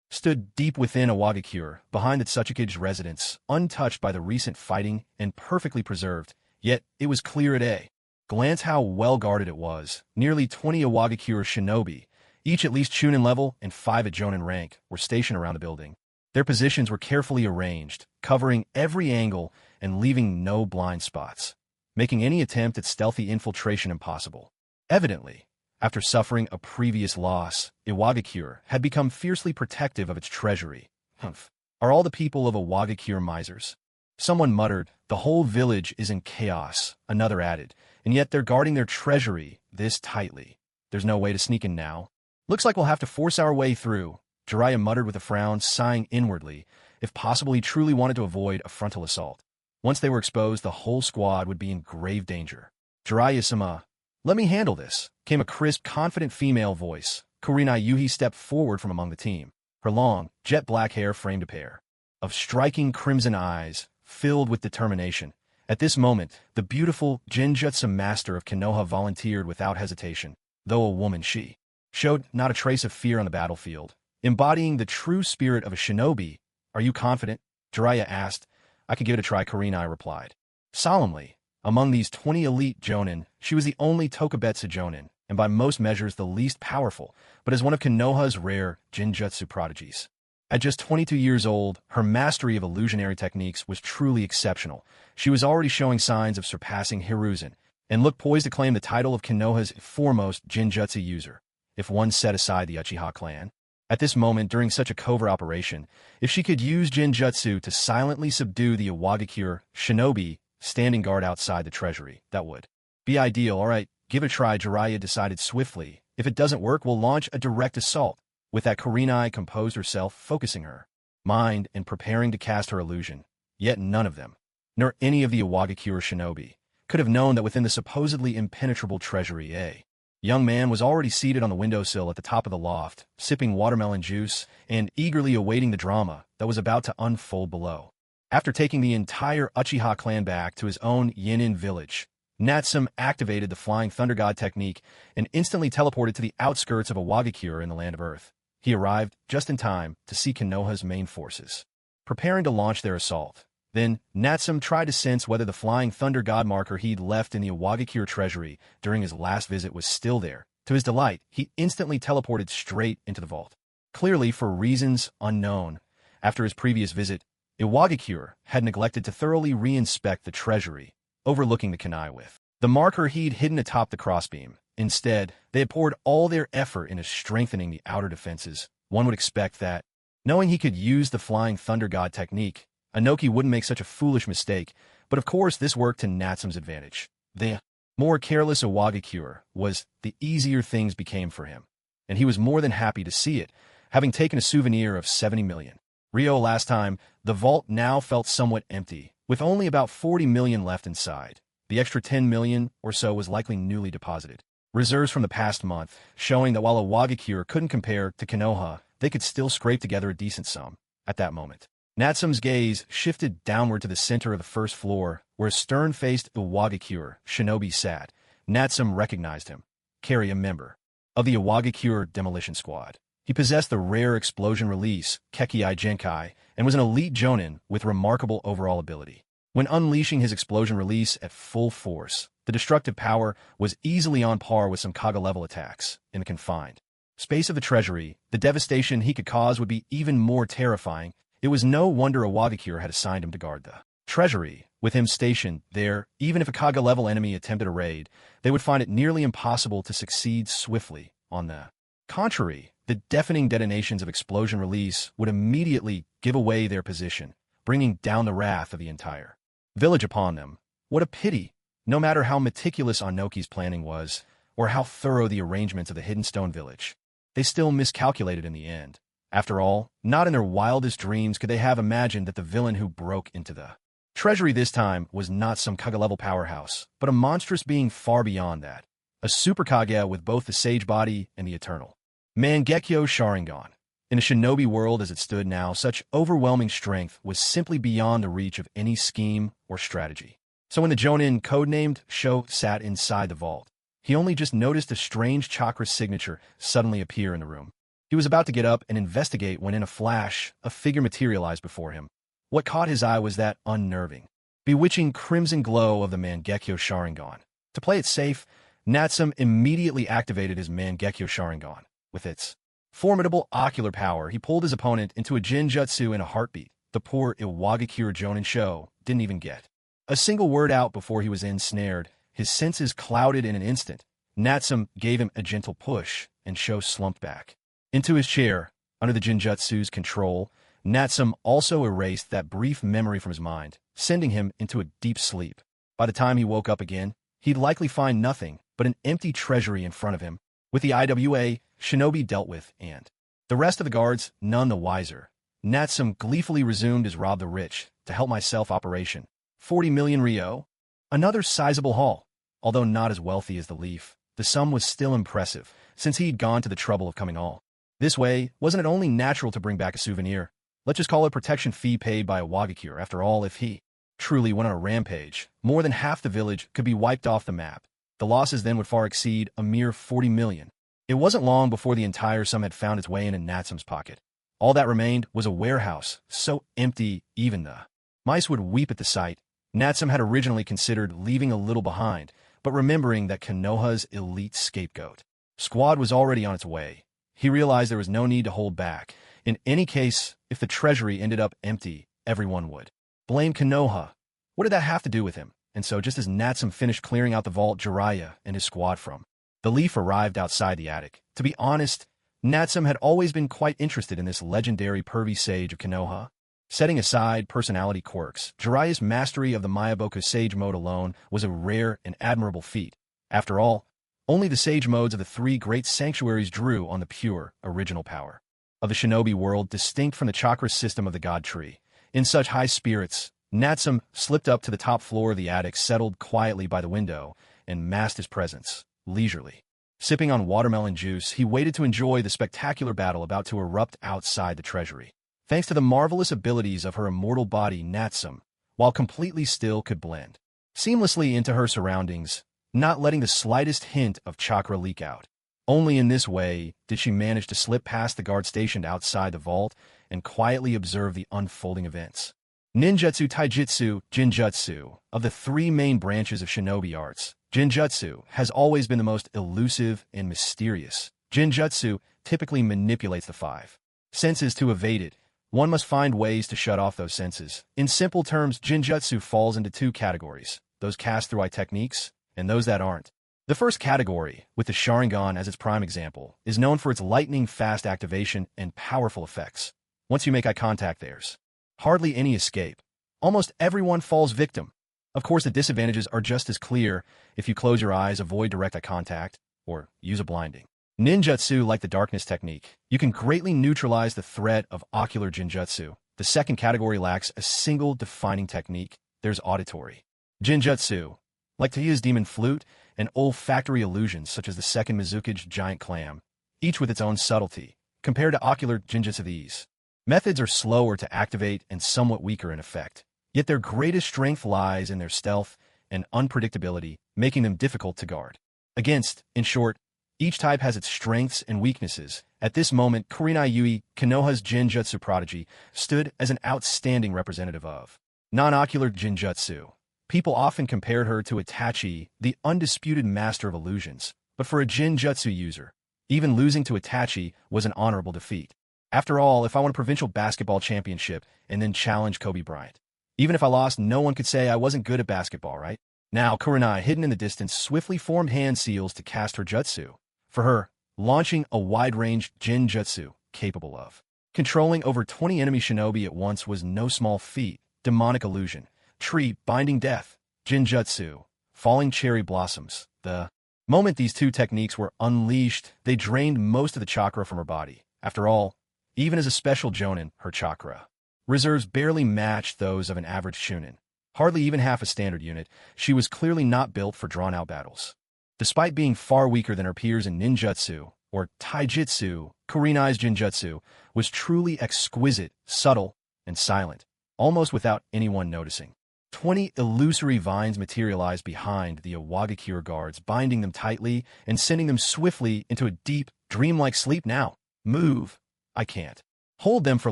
stood deep within Owagakure, behind the Tsuchikage's residence, untouched by the recent fighting and perfectly preserved. Yet it was clear at a glance how well guarded it was. Nearly 20 Owagakure shinobi, each at least Chunin level and 5 at Jonin rank, were stationed around the building. Their positions were carefully arranged, covering every angle and leaving no blind spots. making any attempt at stealthy infiltration impossible. Evidently, after suffering a previous loss, Iwagakure had become fiercely protective of its treasury. Humph. Are all the people of Iwagakure misers? Someone muttered, the whole village is in chaos, another added, and yet they're guarding their treasury this tightly. There's no way to sneak in now. Looks like we'll have to force our way through, Jiraiya muttered with a frown, sighing inwardly. If possible, he truly wanted to avoid a frontal assault. Once they were exposed, the whole squad would be in grave danger. Jiraiya-sama, let me handle this, came a crisp, confident female voice. Kurenai Yuhi stepped forward from among the team. Her long, jet-black hair framed a pair of striking crimson eyes, filled with determination. At this moment, the beautiful Genjutsu master of Konoha volunteered without hesitation. Though a woman, she showed not a trace of fear on the battlefield. Embodying the true spirit of a shinobi, are you confident? Jiraiya asked. I could give it a try, Kurenai replied. Solemnly, among these 20 elite jonin, she was the only Tokubetsu jonin, and by most measures the least powerful, but as one of Konoha's rare Genjutsu prodigies. At just 22 years old, her mastery of illusionary techniques was truly exceptional. She was already showing signs of surpassing Hiruzen, and looked poised to claim the title of Konoha's foremost Genjutsu user, if one set aside the Uchiha clan. At this moment, during such a covert operation, if she could use Genjutsu to silently subdue the Iwagakure shinobi standing guard outside the treasury, that would be ideal. All right, give it a try, Jiraiya decided swiftly. If it doesn't work, we'll launch a direct assault. With that, Kurenai composed herself, focusing her mind and preparing to cast her illusion. Yet none of them, nor any of the Iwagakure shinobi, could have known that within the supposedly impenetrable treasury, a young man was already seated on the windowsill at the top of the loft, sipping watermelon juice and eagerly awaiting the drama that was about to unfold below. After taking the entire Uchiha clan back to his own Yinin village, Natsum activated the Flying Thunder God technique and instantly teleported to the outskirts of Iwagakure in the Land of Earth. He arrived just in time to see Konoha's main forces preparing to launch their assault. Then, Natsum tried to sense whether the Flying Thunder God marker he'd left in the Iwagakure treasury during his last visit was still there. To his delight, he instantly teleported straight into the vault. Clearly, for reasons unknown, after his previous visit, Iwagakure had neglected to thoroughly re-inspect the treasury, overlooking the kunai with the marker he'd hidden atop the crossbeam. Instead, they had poured all their effort into strengthening the outer defenses. One would expect that, knowing he could use the Flying Thunder God technique, Inoki wouldn't make such a foolish mistake, but of course this worked to Natsum's advantage. The more careless Iwagakure was, the easier things became for him, and he was more than happy to see it, having taken a souvenir of 70 million. Ryo last time, the vault now felt somewhat empty, with only about 40 million left inside. The extra 10 million or so was likely newly deposited. Reserves from the past month, showing that while Iwagakure couldn't compare to Konoha, they could still scrape together a decent sum. At that moment, Natsum's gaze shifted downward to the center of the first floor, where a stern-faced Iwagakure shinobi sat. Natsum recognized him. Carry, a member of the Iwagakure demolition squad. He possessed the rare explosion release, Kekkei Genkai, and was an elite jonin with remarkable overall ability. When unleashing his explosion release at full force, the destructive power was easily on par with some Kaga-level attacks. In the confined space of the treasury, the devastation he could cause would be even more terrifying. It was no wonder Iwagakure had assigned him to guard the treasury. With him stationed there, even if a Kaga-level enemy attempted a raid, they would find it nearly impossible to succeed swiftly. On the contrary, the deafening detonations of explosion release would immediately give away their position, bringing down the wrath of the entire village upon them. What a pity! No matter how meticulous Onoki's planning was, or how thorough the arrangements of the Hidden Stone Village, they still miscalculated in the end. After all, not in their wildest dreams could they have imagined that the villain who broke into the treasury this time was not some Kaga-level powerhouse, but a monstrous being far beyond that. A super Kage with both the sage body and the eternal Mangekyo Sharingan. In a shinobi world as it stood now, such overwhelming strength was simply beyond the reach of any scheme or strategy. So when the Jonin, codenamed Sho, sat inside the vault, he only just noticed a strange chakra signature suddenly appear in the room. He was about to get up and investigate when in a flash, a figure materialized before him. What caught his eye was that unnerving, bewitching crimson glow of the Mangekyo Sharingan. To play it safe, Natsum immediately activated his Mangekyo Sharingan. With its formidable ocular power, he pulled his opponent into a Genjutsu in a heartbeat. The poor Iwagakure Jonin Sho didn't even get A single word out before he was ensnared, his senses clouded in an instant. Natsum gave him a gentle push, and Sho slumped back into his chair. Under the Jinjutsu's control, Natsum also erased that brief memory from his mind, sending him into a deep sleep. By the time he woke up again, he'd likely find nothing but an empty treasury in front of him, with the IWA shinobi dealt with and the rest of the guards none the wiser. Natsum gleefully resumed his rob the rich to help myself operation. 40 million ryo? Another sizable haul. Although not as wealthy as the Leaf, the sum was still impressive, since he'd gone to the trouble of coming all this way. Wasn't it only natural to bring back a souvenir? Let's just call it a protection fee paid by a Wagakure. After all, if he truly went on a rampage, more than half the village could be wiped off the map. The losses then would far exceed a mere 40 million. It wasn't long before the entire sum had found its way in Natsum's pocket. All that remained was a warehouse, so empty even the mice would weep at the sight. Natsum had originally considered leaving a little behind, but remembering that Konoha's elite scapegoat squad was already on its way, he realized there was no need to hold back. In any case, if the treasury ended up empty, everyone would blame Konoha. What did that have to do with him? And so just as Natsum finished clearing out the vault, Jiraiya and his squad from the Leaf arrived outside the attic. To be honest, Natsum had always been quite interested in this legendary pervy sage of Konoha. Setting aside personality quirks, Jiraiya's mastery of the Mayaboku Sage mode alone was a rare and admirable feat. After all, only the Sage modes of the three great sanctuaries drew on the pure, original power of the shinobi world, distinct from the chakra system of the god tree. In such high spirits, Natsum slipped up to the top floor of the attic, settled quietly by the window, and masked his presence, leisurely. Sipping on watermelon juice, he waited to enjoy the spectacular battle about to erupt outside the treasury. Thanks to the marvelous abilities of her immortal body, Natsum, while completely still, could blend seamlessly into her surroundings, not letting the slightest hint of chakra leak out. Only in this way did she manage to slip past the guard stationed outside the vault and quietly observe the unfolding events. Ninjutsu, Taijutsu, Jinjutsu. Of the three main branches of shinobi arts, Jinjutsu has always been the most elusive and mysterious. Jinjutsu typically manipulates the five senses to evade it. One must find ways to shut off those senses. In simple terms, Jinjutsu falls into two categories: those cast through eye techniques and those that aren't. The first category, with the Sharingan as its prime example, is known for its lightning-fast activation and powerful effects. Once you make eye contact, there's hardly any escape. Almost everyone falls victim. Of course, the disadvantages are just as clear. If you close your eyes, avoid direct eye contact, or use a blinding ninjutsu like the darkness technique, you can greatly neutralize the threat of ocular Jinjutsu. The second category lacks a single defining technique. There's auditory Jinjutsu, like Taya's demon flute, and olfactory illusions such as the second Mizuki's giant clam, each with its own subtlety. Compared to ocular Jinjutsu, these methods are slower to activate and somewhat weaker in effect. Yet their greatest strength lies in their stealth and unpredictability, making them difficult to guard against. In short, each type has its strengths and weaknesses. At this moment, Kurenai Yui, Konoha's Jinjutsu prodigy, stood as an outstanding representative of non-ocular Jinjutsu. People often compared her to Itachi, the undisputed master of illusions. But for a Jinjutsu user, even losing to Itachi was an honorable defeat. After all, if I won a provincial basketball championship and then challenged Kobe Bryant, even if I lost, no one could say I wasn't good at basketball, right? Now, Kurenai, hidden in the distance, swiftly formed hand seals to cast her jutsu. For her, launching a wide-range Jinjutsu capable of controlling over 20 enemy shinobi at once was no small feat. Demonic illusion, tree binding death, Jinjutsu, falling cherry blossoms. The moment these two techniques were unleashed, they drained most of the chakra from her body. After all, even as a special jonin, her chakra reserves barely matched those of an average shunin. Hardly even half a standard unit, she was clearly not built for drawn-out battles. Despite being far weaker than her peers in ninjutsu, or taijutsu, Kurenai's Jinjutsu was truly exquisite, subtle, and silent, almost without anyone noticing. 20 illusory vines materialized behind the Wagakure guards, binding them tightly and sending them swiftly into a deep, dreamlike sleep. Now, move. I can't hold them for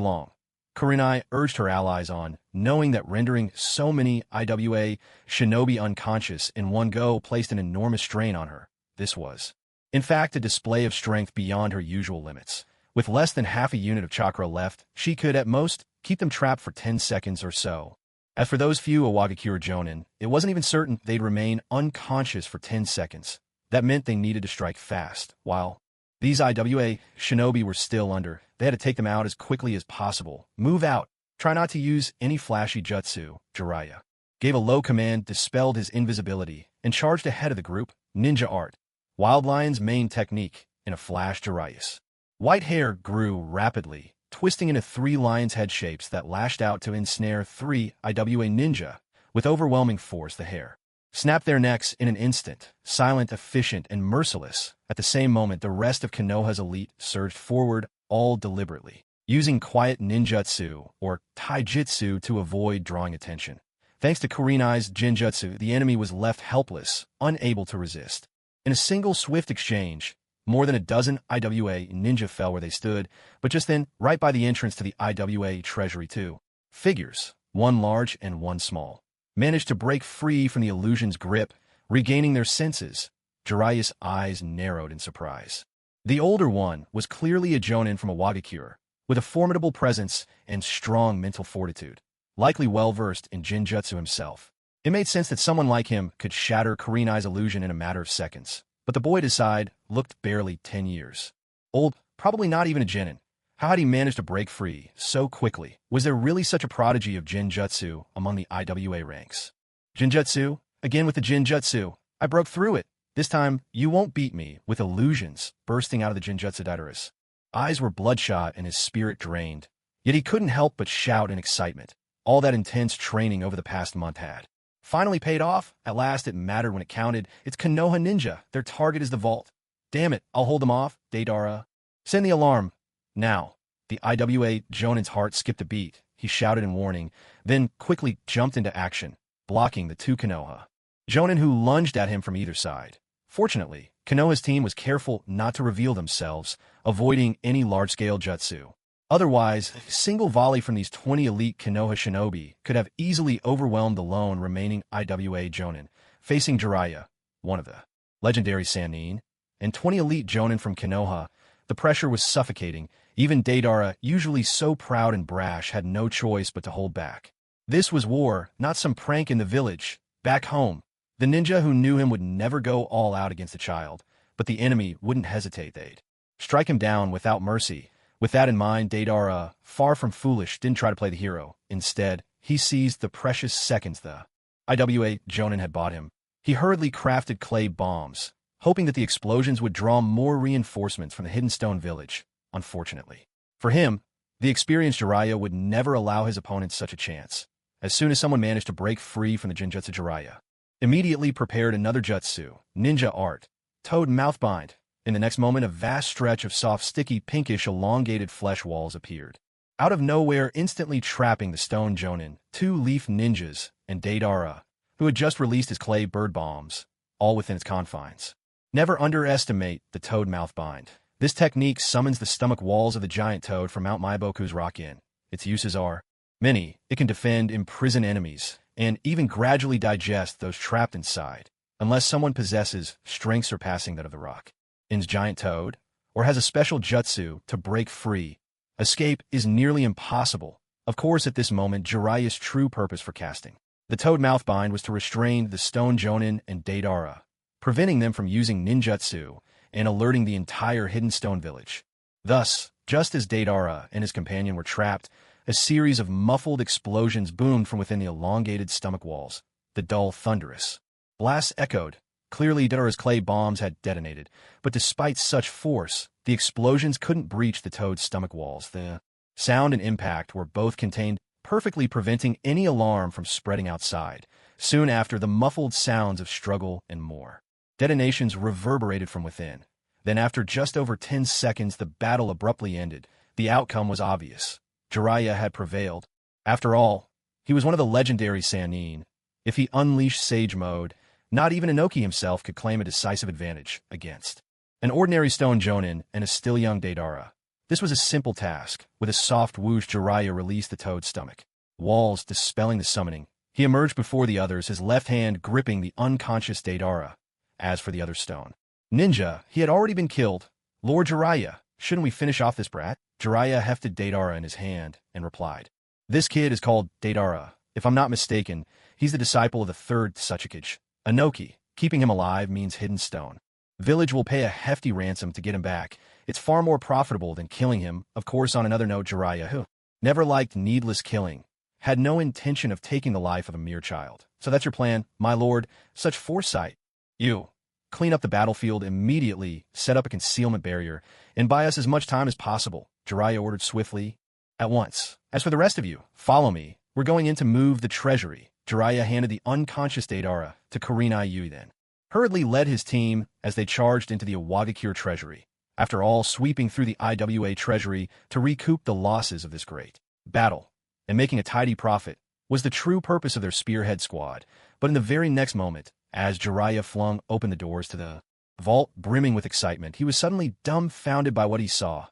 long. Kurenai urged her allies on, knowing that rendering so many IWA shinobi unconscious in one go placed an enormous strain on her. This was, in fact, a display of strength beyond her usual limits. With less than half a unit of chakra left, she could, at most, keep them trapped for 10 seconds or so. As for those few Iwagakure Jonin, it wasn't even certain they'd remain unconscious for 10 seconds. That meant they needed to strike fast. While these IWA shinobi were still under, they had to take them out as quickly as possible. Move out. Try not to use any flashy jutsu. Jiraiya gave a low command, dispelled his invisibility, and charged ahead of the group. Ninja art. Wild Lion's main technique. In a flash, Jiraiya's white hair grew rapidly, twisting into 3 lion's head shapes that lashed out to ensnare 3 IWA ninja. With overwhelming force, the hair snapped their necks in an instant, silent, efficient, and merciless. At the same moment, the rest of Konoha's elite surged forward, all deliberately, using quiet ninjutsu, or taijutsu, to avoid drawing attention. Thanks to Kurenai's genjutsu, the enemy was left helpless, unable to resist. In a single swift exchange, more than a dozen IWA ninja fell where they stood, but just then, right by the entrance to the IWA treasury, 2 figures, one large and one small, managed to break free from the illusion's grip, regaining their senses. Jiraiya's eyes narrowed in surprise. The older one was clearly a Jonin from Iwagakure, with a formidable presence and strong mental fortitude, likely well-versed in genjutsu himself. It made sense that someone like him could shatter Kurenai's illusion in a matter of seconds. But the boy, to his side, looked barely 10 years old, probably not even a genin. How had he managed to break free so quickly? Was there really such a prodigy of genjutsu among the IWA ranks? Genjutsu? Again with the genjutsu. I broke through it. This time, you won't beat me, with illusions bursting out of the genjutsu Daidara's eyes were bloodshot and his spirit drained. Yet he couldn't help but shout in excitement. All that intense training over the past month had finally paid off. At last it mattered when it counted. It's Konoha ninja. Their target is the vault. Damn it, I'll hold them off. Deidara, send the alarm. Now. The IWA Jonin's heart skipped a beat. He shouted in warning, then quickly jumped into action, blocking the 2 Konoha Jonin who lunged at him from either side. Fortunately, Konoha's team was careful not to reveal themselves, avoiding any large-scale jutsu. Otherwise, a single volley from these 20 elite Konoha shinobi could have easily overwhelmed the lone remaining IWA Jonin, facing Jiraiya, one of the legendary Sannin, and 20 elite Jonin from Konoha. The pressure was suffocating. Even Deidara, usually so proud and brash, had no choice but to hold back. This was war, not some prank in the village. Back home, the ninja who knew him would never go all out against a child, but the enemy wouldn't hesitate. They'd strike him down without mercy. With that in mind, Deidara, far from foolish, didn't try to play the hero. Instead, he seized the precious seconds the IWA Jonin had bought him. He hurriedly crafted clay bombs, hoping that the explosions would draw more reinforcements from the Hidden Stone village. Unfortunately for him, the experienced Jiraiya would never allow his opponents such a chance. As soon as someone managed to break free from the genjutsu, Jiraiya immediately prepared another jutsu, ninja art, toad mouthbind. In the next moment, a vast stretch of soft, sticky, pinkish, elongated flesh walls appeared out of nowhere, instantly trapping the stone Jonin, 2 leaf ninjas, and Deidara, who had just released his clay bird bombs, all within its confines. Never underestimate the toad mouthbind. This technique summons the stomach walls of the giant toad from Mount Maiboku's rock-in. Its uses are many. It can defend imprisoned enemies, and even gradually digest those trapped inside, unless someone possesses strength surpassing that of the rock-in's giant toad, or has a special jutsu to break free. Escape is nearly impossible. Of course, at this moment, Jiraiya's true purpose for casting the toad mouthbind was to restrain the stone Jonin and Deidara, preventing them from using ninjutsu and alerting the entire Hidden Stone village. Thus, just as Deidara and his companion were trapped, a series of muffled explosions boomed from within the elongated stomach walls. The dull, thunderous blasts echoed. Clearly, Deidara's clay bombs had detonated, but despite such force, the explosions couldn't breach the toad's stomach walls. The sound and impact were both contained, perfectly preventing any alarm from spreading outside. Soon after, the muffled sounds of struggle and more detonations reverberated from within. Then, after just over 10 seconds, the battle abruptly ended. The outcome was obvious. Jiraiya had prevailed. After all, he was one of the legendary Sannin. If he unleashed Sage Mode, not even Inoki himself could claim a decisive advantage against an ordinary stone Jonin and a still young Deidara. This was a simple task. With a soft whoosh, Jiraiya released the toad's stomach walls, dispelling the summoning. He emerged before the others, his left hand gripping the unconscious Deidara. As for the other stone ninja, he had already been killed. Lord Jiraiya, shouldn't we finish off this brat? Jiraiya hefted Deidara in his hand and replied, "This kid is called Deidara. If I'm not mistaken, he's the disciple of the third Tsuchikage, Anoki. Keeping him alive means hidden stone. Village will pay a hefty ransom to get him back. It's far more profitable than killing him. Of course, on another note, Jiraiya, who never liked needless killing, had no intention of taking the life of a mere child. So that's your plan, my lord. Such foresight. You clean up the battlefield immediately, set up a concealment barrier, and buy us as much time as possible, Jiraiya ordered swiftly. At once. As for the rest of you, follow me. We're going in to move the treasury. Jiraiya handed the unconscious Deidara to Kurenai Yui then hurriedly led his team as they charged into the Iwagakure treasury. After all, sweeping through the IWA treasury to recoup the losses of this great battle and making a tidy profit was the true purpose of their spearhead squad. But in the very next moment, as Jiraiya flung open the doors to the vault brimming with excitement, he was suddenly dumbfounded by what he saw.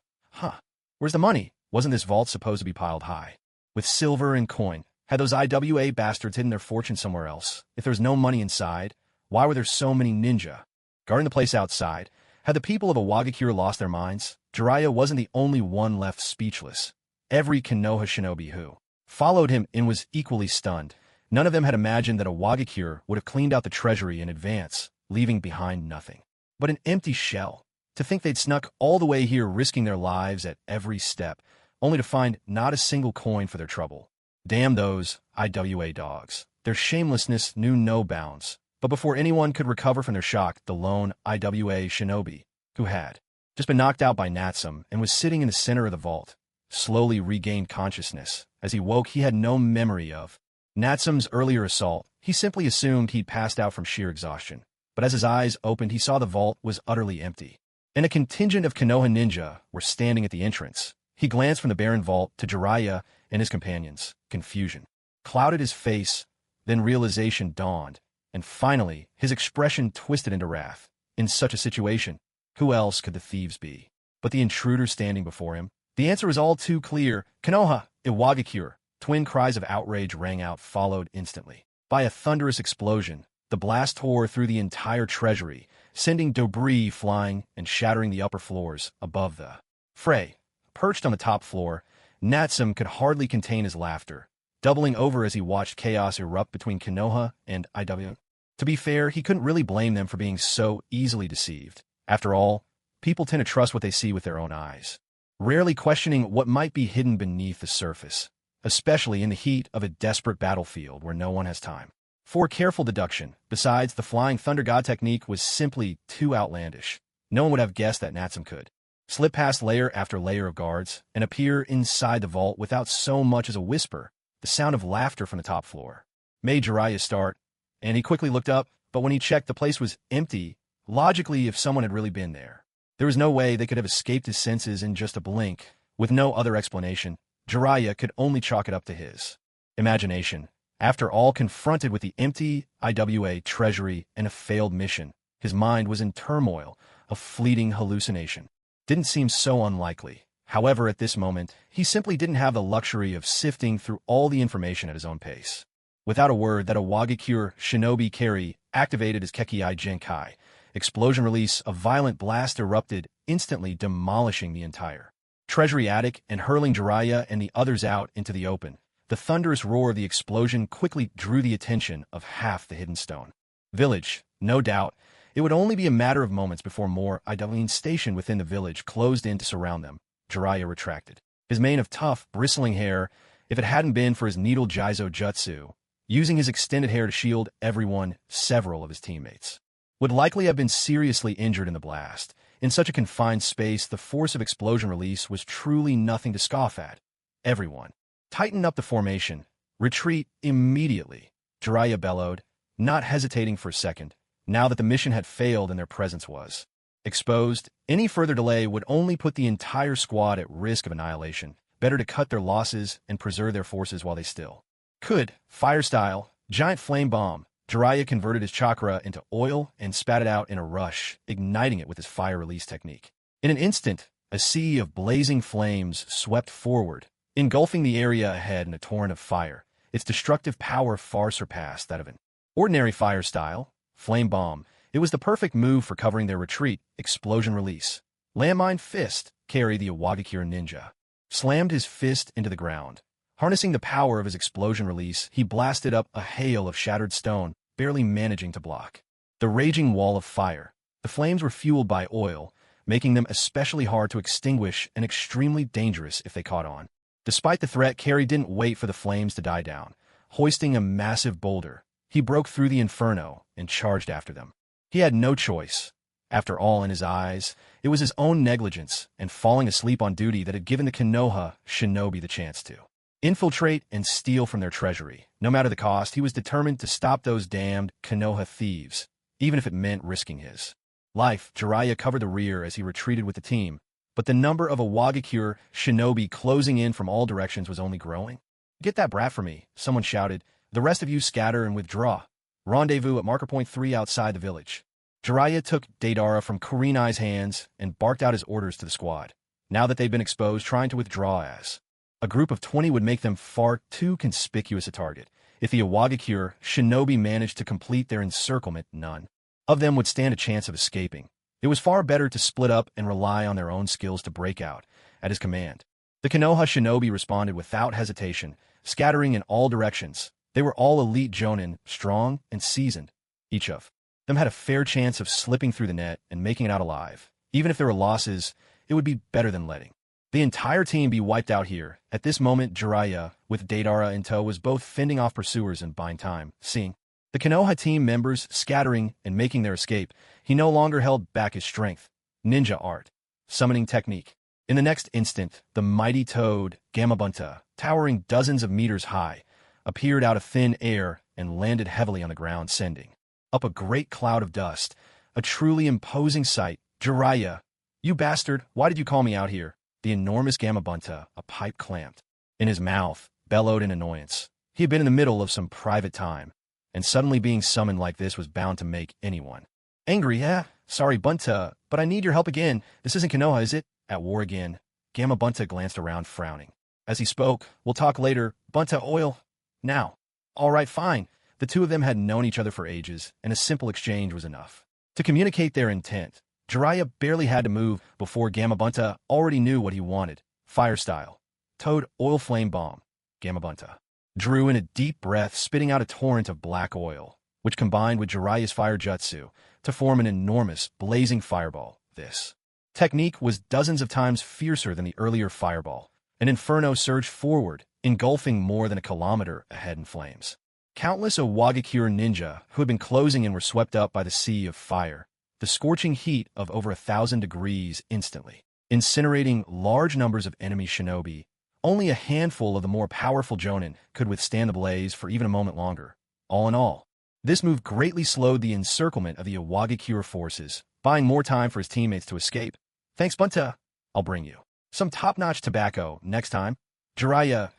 Where's the money? Wasn't this vault supposed to be piled high with silver and coin? Had those IWA bastards hidden their fortune somewhere else? If there was no money inside, why were there so many ninja guarding the place outside? Had the people of Iwagakure lost their minds? Jiraiya wasn't the only one left speechless. Every Konoha shinobi who followed him in was equally stunned. None of them had imagined that Iwagakure would have cleaned out the treasury in advance, leaving behind nothing but an empty shell. To think they'd snuck all the way here, risking their lives at every step, only to find not a single coin for their trouble. Damn those IWA dogs. Their shamelessness knew no bounds. But before anyone could recover from their shock, the lone IWA shinobi, who had just been knocked out by Natsum and was sitting in the center of the vault, slowly regained consciousness. As he woke, he had no memory of Natsum's earlier assault. He simply assumed he'd passed out from sheer exhaustion. But as his eyes opened, he saw the vault was utterly empty, and a contingent of Konoha ninja were standing at the entrance. He glanced from the barren vault to Jiraiya and his companions. Confusion clouded his face, then realization dawned, and finally his expression twisted into wrath. In such a situation, who else could the thieves be but the intruder standing before him? The answer was all too clear. Konoha, Iwagakure. Twin cries of outrage rang out, followed instantly by a thunderous explosion. The blast tore through the entire treasury, sending debris flying and shattering the upper floors above the fray. Perched on the top floor, Natsum could hardly contain his laughter, doubling over as he watched chaos erupt between Konoha and IW. To be fair, he couldn't really blame them for being so easily deceived. After all, people tend to trust what they see with their own eyes, rarely questioning what might be hidden beneath the surface, especially in the heat of a desperate battlefield where no one has time for careful deduction. Besides, the Flying Thunder God technique was simply too outlandish. No one would have guessed that Natsum could slip past layer after layer of guards and appear inside the vault without so much as a whisper. The sound of laughter from the top floor made Jiraiya start, and he quickly looked up, but when he checked, the place was empty. Logically, if someone had really been there was no way they could have escaped his senses in just a blink. With no other explanation, Jiraiya could only chalk it up to his imagination. After all, confronted with the empty IWA treasury and a failed mission, his mind was in turmoil. A fleeting hallucination didn't seem so unlikely. However, at this moment, he simply didn't have the luxury of sifting through all the information at his own pace. Without a word, that Iwagakure shinobi Kari activated his Kekkai Genkai. Explosion release, a violent blast erupted, instantly demolishing the entire treasury attic and hurling Jiraiya and the others out into the open. The thunderous roar of the explosion quickly drew the attention of half the hidden stone village. No doubt, it would only be a matter of moments before more IWA stationed within the village closed in to surround them. Jiraiya retracted his mane of tough, bristling hair. If it hadn't been for his needle Jizo Jutsu, using his extended hair to shield everyone, several of his teammates would likely have been seriously injured in the blast. In such a confined space, the force of explosion release was truly nothing to scoff at. Everyone tighten up the formation. Retreat immediately, Jiraiya bellowed, not hesitating for a second. Now that the mission had failed and their presence was exposed, any further delay would only put the entire squad at risk of annihilation. Better to cut their losses and preserve their forces while they still could. Fire style, giant flame bomb. Jiraiya converted his chakra into oil and spat it out in a rush, igniting it with his fire release technique. In an instant, a sea of blazing flames swept forward, engulfing the area ahead in a torrent of fire. Its destructive power far surpassed that of an ordinary fire style flame bomb. It was the perfect move for covering their retreat. Explosion release. Landmine fist. Kari, the Iwagakure ninja, slammed his fist into the ground, Harnessing the power of his explosion release, he blasted up a hail of shattered stone, barely managing to block the raging wall of fire. The flames were fueled by oil, making them especially hard to extinguish and extremely dangerous if they caught on. Despite the threat, Carrie didn't wait for the flames to die down. Hoisting a massive boulder, he broke through the inferno and charged after them. He had no choice. After all, in his eyes, it was his own negligence and falling asleep on duty that had given the Konoha shinobi the chance to infiltrate and steal from their treasury. No matter the cost, he was determined to stop those damned Konoha thieves, even if it meant risking his life. Jiraiya covered the rear as he retreated with the team, but the number of Awagakure shinobi closing in from all directions was only growing. "Get that brat for me," someone shouted. "The rest of you scatter and withdraw. Rendezvous at marker point 3 outside the village." Jiraiya took Deidara from Kurenai's hands and barked out his orders to the squad. Now that they'd been exposed, trying to withdraw as a group of 20 would make them far too conspicuous a target. If the Awagakure shinobi managed to complete their encirclement, none of them would stand a chance of escaping. It was far better to split up and rely on their own skills to break out. At his command, the Konoha shinobi responded without hesitation, scattering in all directions. They were all elite jonin, strong and seasoned. Each of them had a fair chance of slipping through the net and making it out alive. Even if there were losses, it would be better than letting the entire team be wiped out here. At this moment, Jiraiya, with Deidara in tow, was both fending off pursuers and buying time. Seeing the Konoha team members scattering and making their escape, he no longer held back his strength. Ninja art. Summoning technique. In the next instant, the mighty toad, Gamabunta, towering dozens of meters high, appeared out of thin air and landed heavily on the ground, sending up a great cloud of dust. A truly imposing sight. "Jiraiya, you bastard, why did you call me out here?" The enormous Gamabunta, a pipe clamped in his mouth, bellowed in annoyance. He had been in the middle of some private time, and suddenly being summoned like this was bound to make anyone angry. "Yeah, sorry, Bunta, but I need your help again. This isn't Konoha, is it? At war again?" Gamabunta glanced around, frowning. As he spoke, "We'll talk later. Bunta, oil now." "All right, fine." The two of them had known each other for ages, and a simple exchange was enough to communicate their intent. Jiraiya barely had to move before Gamabunta already knew what he wanted. Fire style. Toad oil flame bomb. Gamabunta drew in a deep breath, spitting out a torrent of black oil, which combined with Jiraiya's fire jutsu to form an enormous, blazing fireball. This technique was dozens of times fiercer than the earlier fireball. An inferno surged forward, engulfing more than a kilometer ahead in flames. Countless Awagakure ninja who had been closing in were swept up by the sea of fire. The scorching heat of over 1,000 degrees instantly incinerating large numbers of enemy shinobi. Only a handful of the more powerful jonin could withstand the blaze for even a moment longer. All in all, this move greatly slowed the encirclement of the Awagakure forces, buying more time for his teammates to escape. "Thanks, Bunta. I'll bring you some top-notch tobacco next time." Jiraiya,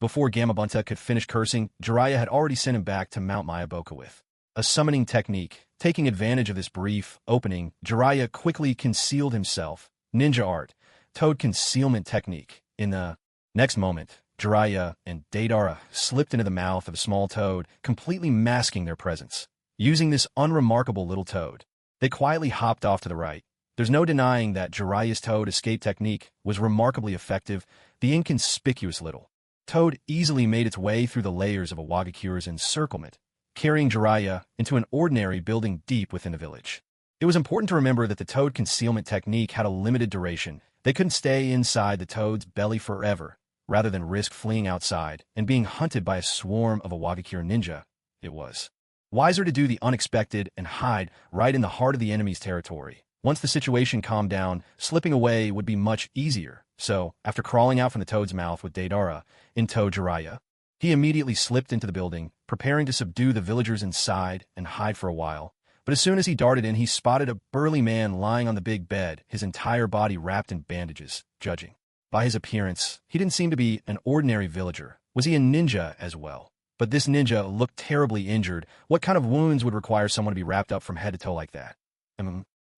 before Gamabunta could finish cursing, Jiraiya had already sent him back to Mount Mayaboka with a summoning technique. Taking advantage of this brief opening, Jiraiya quickly concealed himself. Ninja art. Toad concealment technique. In the next moment, Jiraiya and Deidara slipped into the mouth of a small toad, completely masking their presence. Using this unremarkable little toad, they quietly hopped off to the right. There's no denying that Jiraiya's toad escape technique was remarkably effective. The inconspicuous little toad easily made its way through the layers of Awagakure's encirclement, carrying Jiraiya into an ordinary building deep within the village. It was important to remember that the toad concealment technique had a limited duration. They couldn't stay inside the toad's belly forever, rather than risk fleeing outside and being hunted by a swarm of Awagakure ninja. It was wiser to do the unexpected and hide right in the heart of the enemy's territory. Once the situation calmed down, slipping away would be much easier. So, after crawling out from the toad's mouth with Deidara in tow Jiraiya, he immediately slipped into the building, preparing to subdue the villagers inside and hide for a while. But as soon as he darted in, he spotted a burly man lying on the big bed, his entire body wrapped in bandages. Judging by his appearance, he didn't seem to be an ordinary villager. Was he a ninja as well? But this ninja looked terribly injured. What kind of wounds would require someone to be wrapped up from head to toe like that?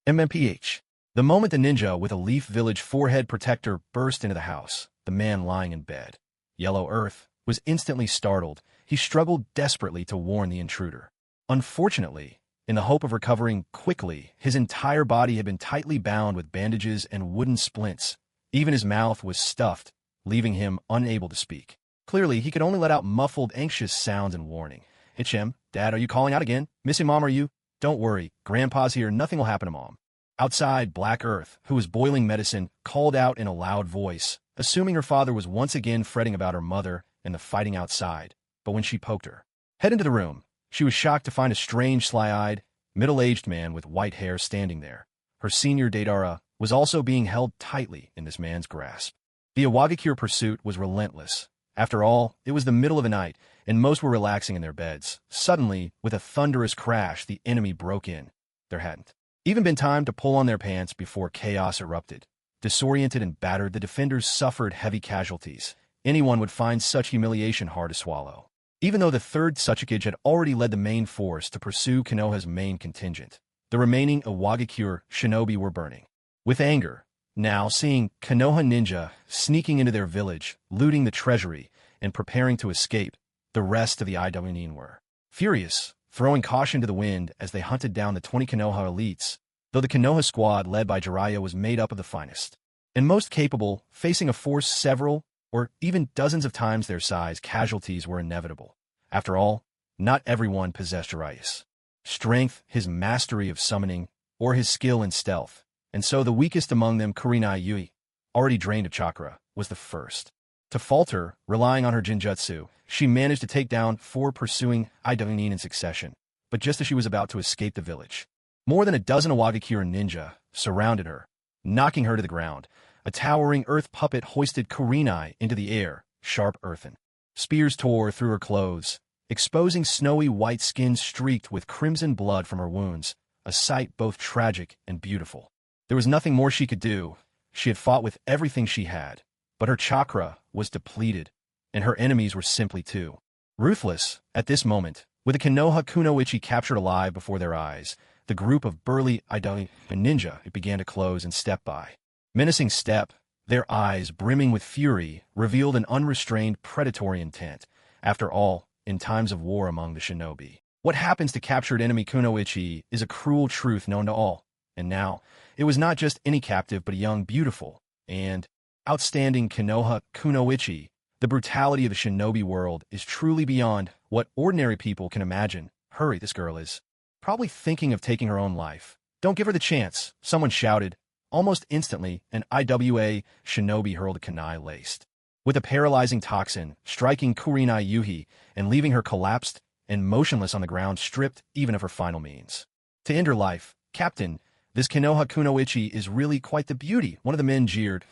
MMPH. The moment the ninja with a leaf village forehead protector burst into the house, the man lying in bed, Yellow Earth, was instantly startled. He struggled desperately to warn the intruder. Unfortunately, in the hope of recovering quickly, his entire body had been tightly bound with bandages and wooden splints. Even his mouth was stuffed, leaving him unable to speak. Clearly, he could only let out muffled, anxious sounds and warning. "It's him. Dad, are you calling out again? Missing Mom, are you?" "Don't worry. Grandpa's here. Nothing will happen to Mom." Outside, Black Earth, who was boiling medicine, called out in a loud voice, assuming her father was once again fretting about her mother and the fighting outside. But when she poked her head into the room, she was shocked to find a strange, sly-eyed, middle-aged man with white hair standing there. Her senior Deidara was also being held tightly in this man's grasp. The Iwagakure pursuit was relentless. After all, it was the middle of the night, and most were relaxing in their beds. Suddenly, with a thunderous crash, the enemy broke in. There hadn't even been time to pull on their pants before chaos erupted. Disoriented and battered, the defenders suffered heavy casualties. Anyone would find such humiliation hard to swallow. Even though the 3rd Tsuchikage had already led the main force to pursue Konoha's main contingent, the remaining Iwagakure shinobi were burning with anger, now seeing Konoha ninja sneaking into their village, looting the treasury, and preparing to escape. The rest of the Iwagakure were furious, throwing caution to the wind as they hunted down the 20 Konoha elites, though the Konoha squad led by Jiraiya was made up of the finest and most capable. Facing a force several or even dozens of times their size, casualties were inevitable. After all, not everyone possessed Jiraiya's strength, his mastery of summoning, or his skill in stealth, and so the weakest among them, Kurenai Yui, already drained of chakra, was the first to falter. Relying on her Jinjutsu, she managed to take down 4 pursuing Iwagakure in succession, but just as she was about to escape the village, more than a dozen Iwagakure ninja surrounded her, knocking her to the ground. A towering earth puppet hoisted Kurenai into the air. Sharp earthen spears tore through her clothes, exposing snowy white skin streaked with crimson blood from her wounds, a sight both tragic and beautiful. There was nothing more she could do. She had fought with everything she had, but her chakra was depleted, and her enemies were simply too ruthless. At this moment, with a Konoha kunoichi captured alive before their eyes, the group of burly Iwagakure ninja began to close and step by. Menacing step, their eyes brimming with fury, revealed an unrestrained predatory intent. After all, in times of war among the shinobi, what happens to captured enemy kunoichi is a cruel truth known to all. And now, it was not just any captive but a young, beautiful, and outstanding Konoha kunoichi. The brutality of the shinobi world is truly beyond what ordinary people can imagine. Hurry, this girl is probably thinking of taking her own life. Don't give her the chance, someone shouted. Almost instantly, an IWA shinobi hurled a kunai laced with a paralyzing toxin, striking Kurenai Yui and leaving her collapsed and motionless on the ground, stripped even of her final means to end her life. "Captain, this Konoha kunoichi is really quite the beauty," one of the men jeered.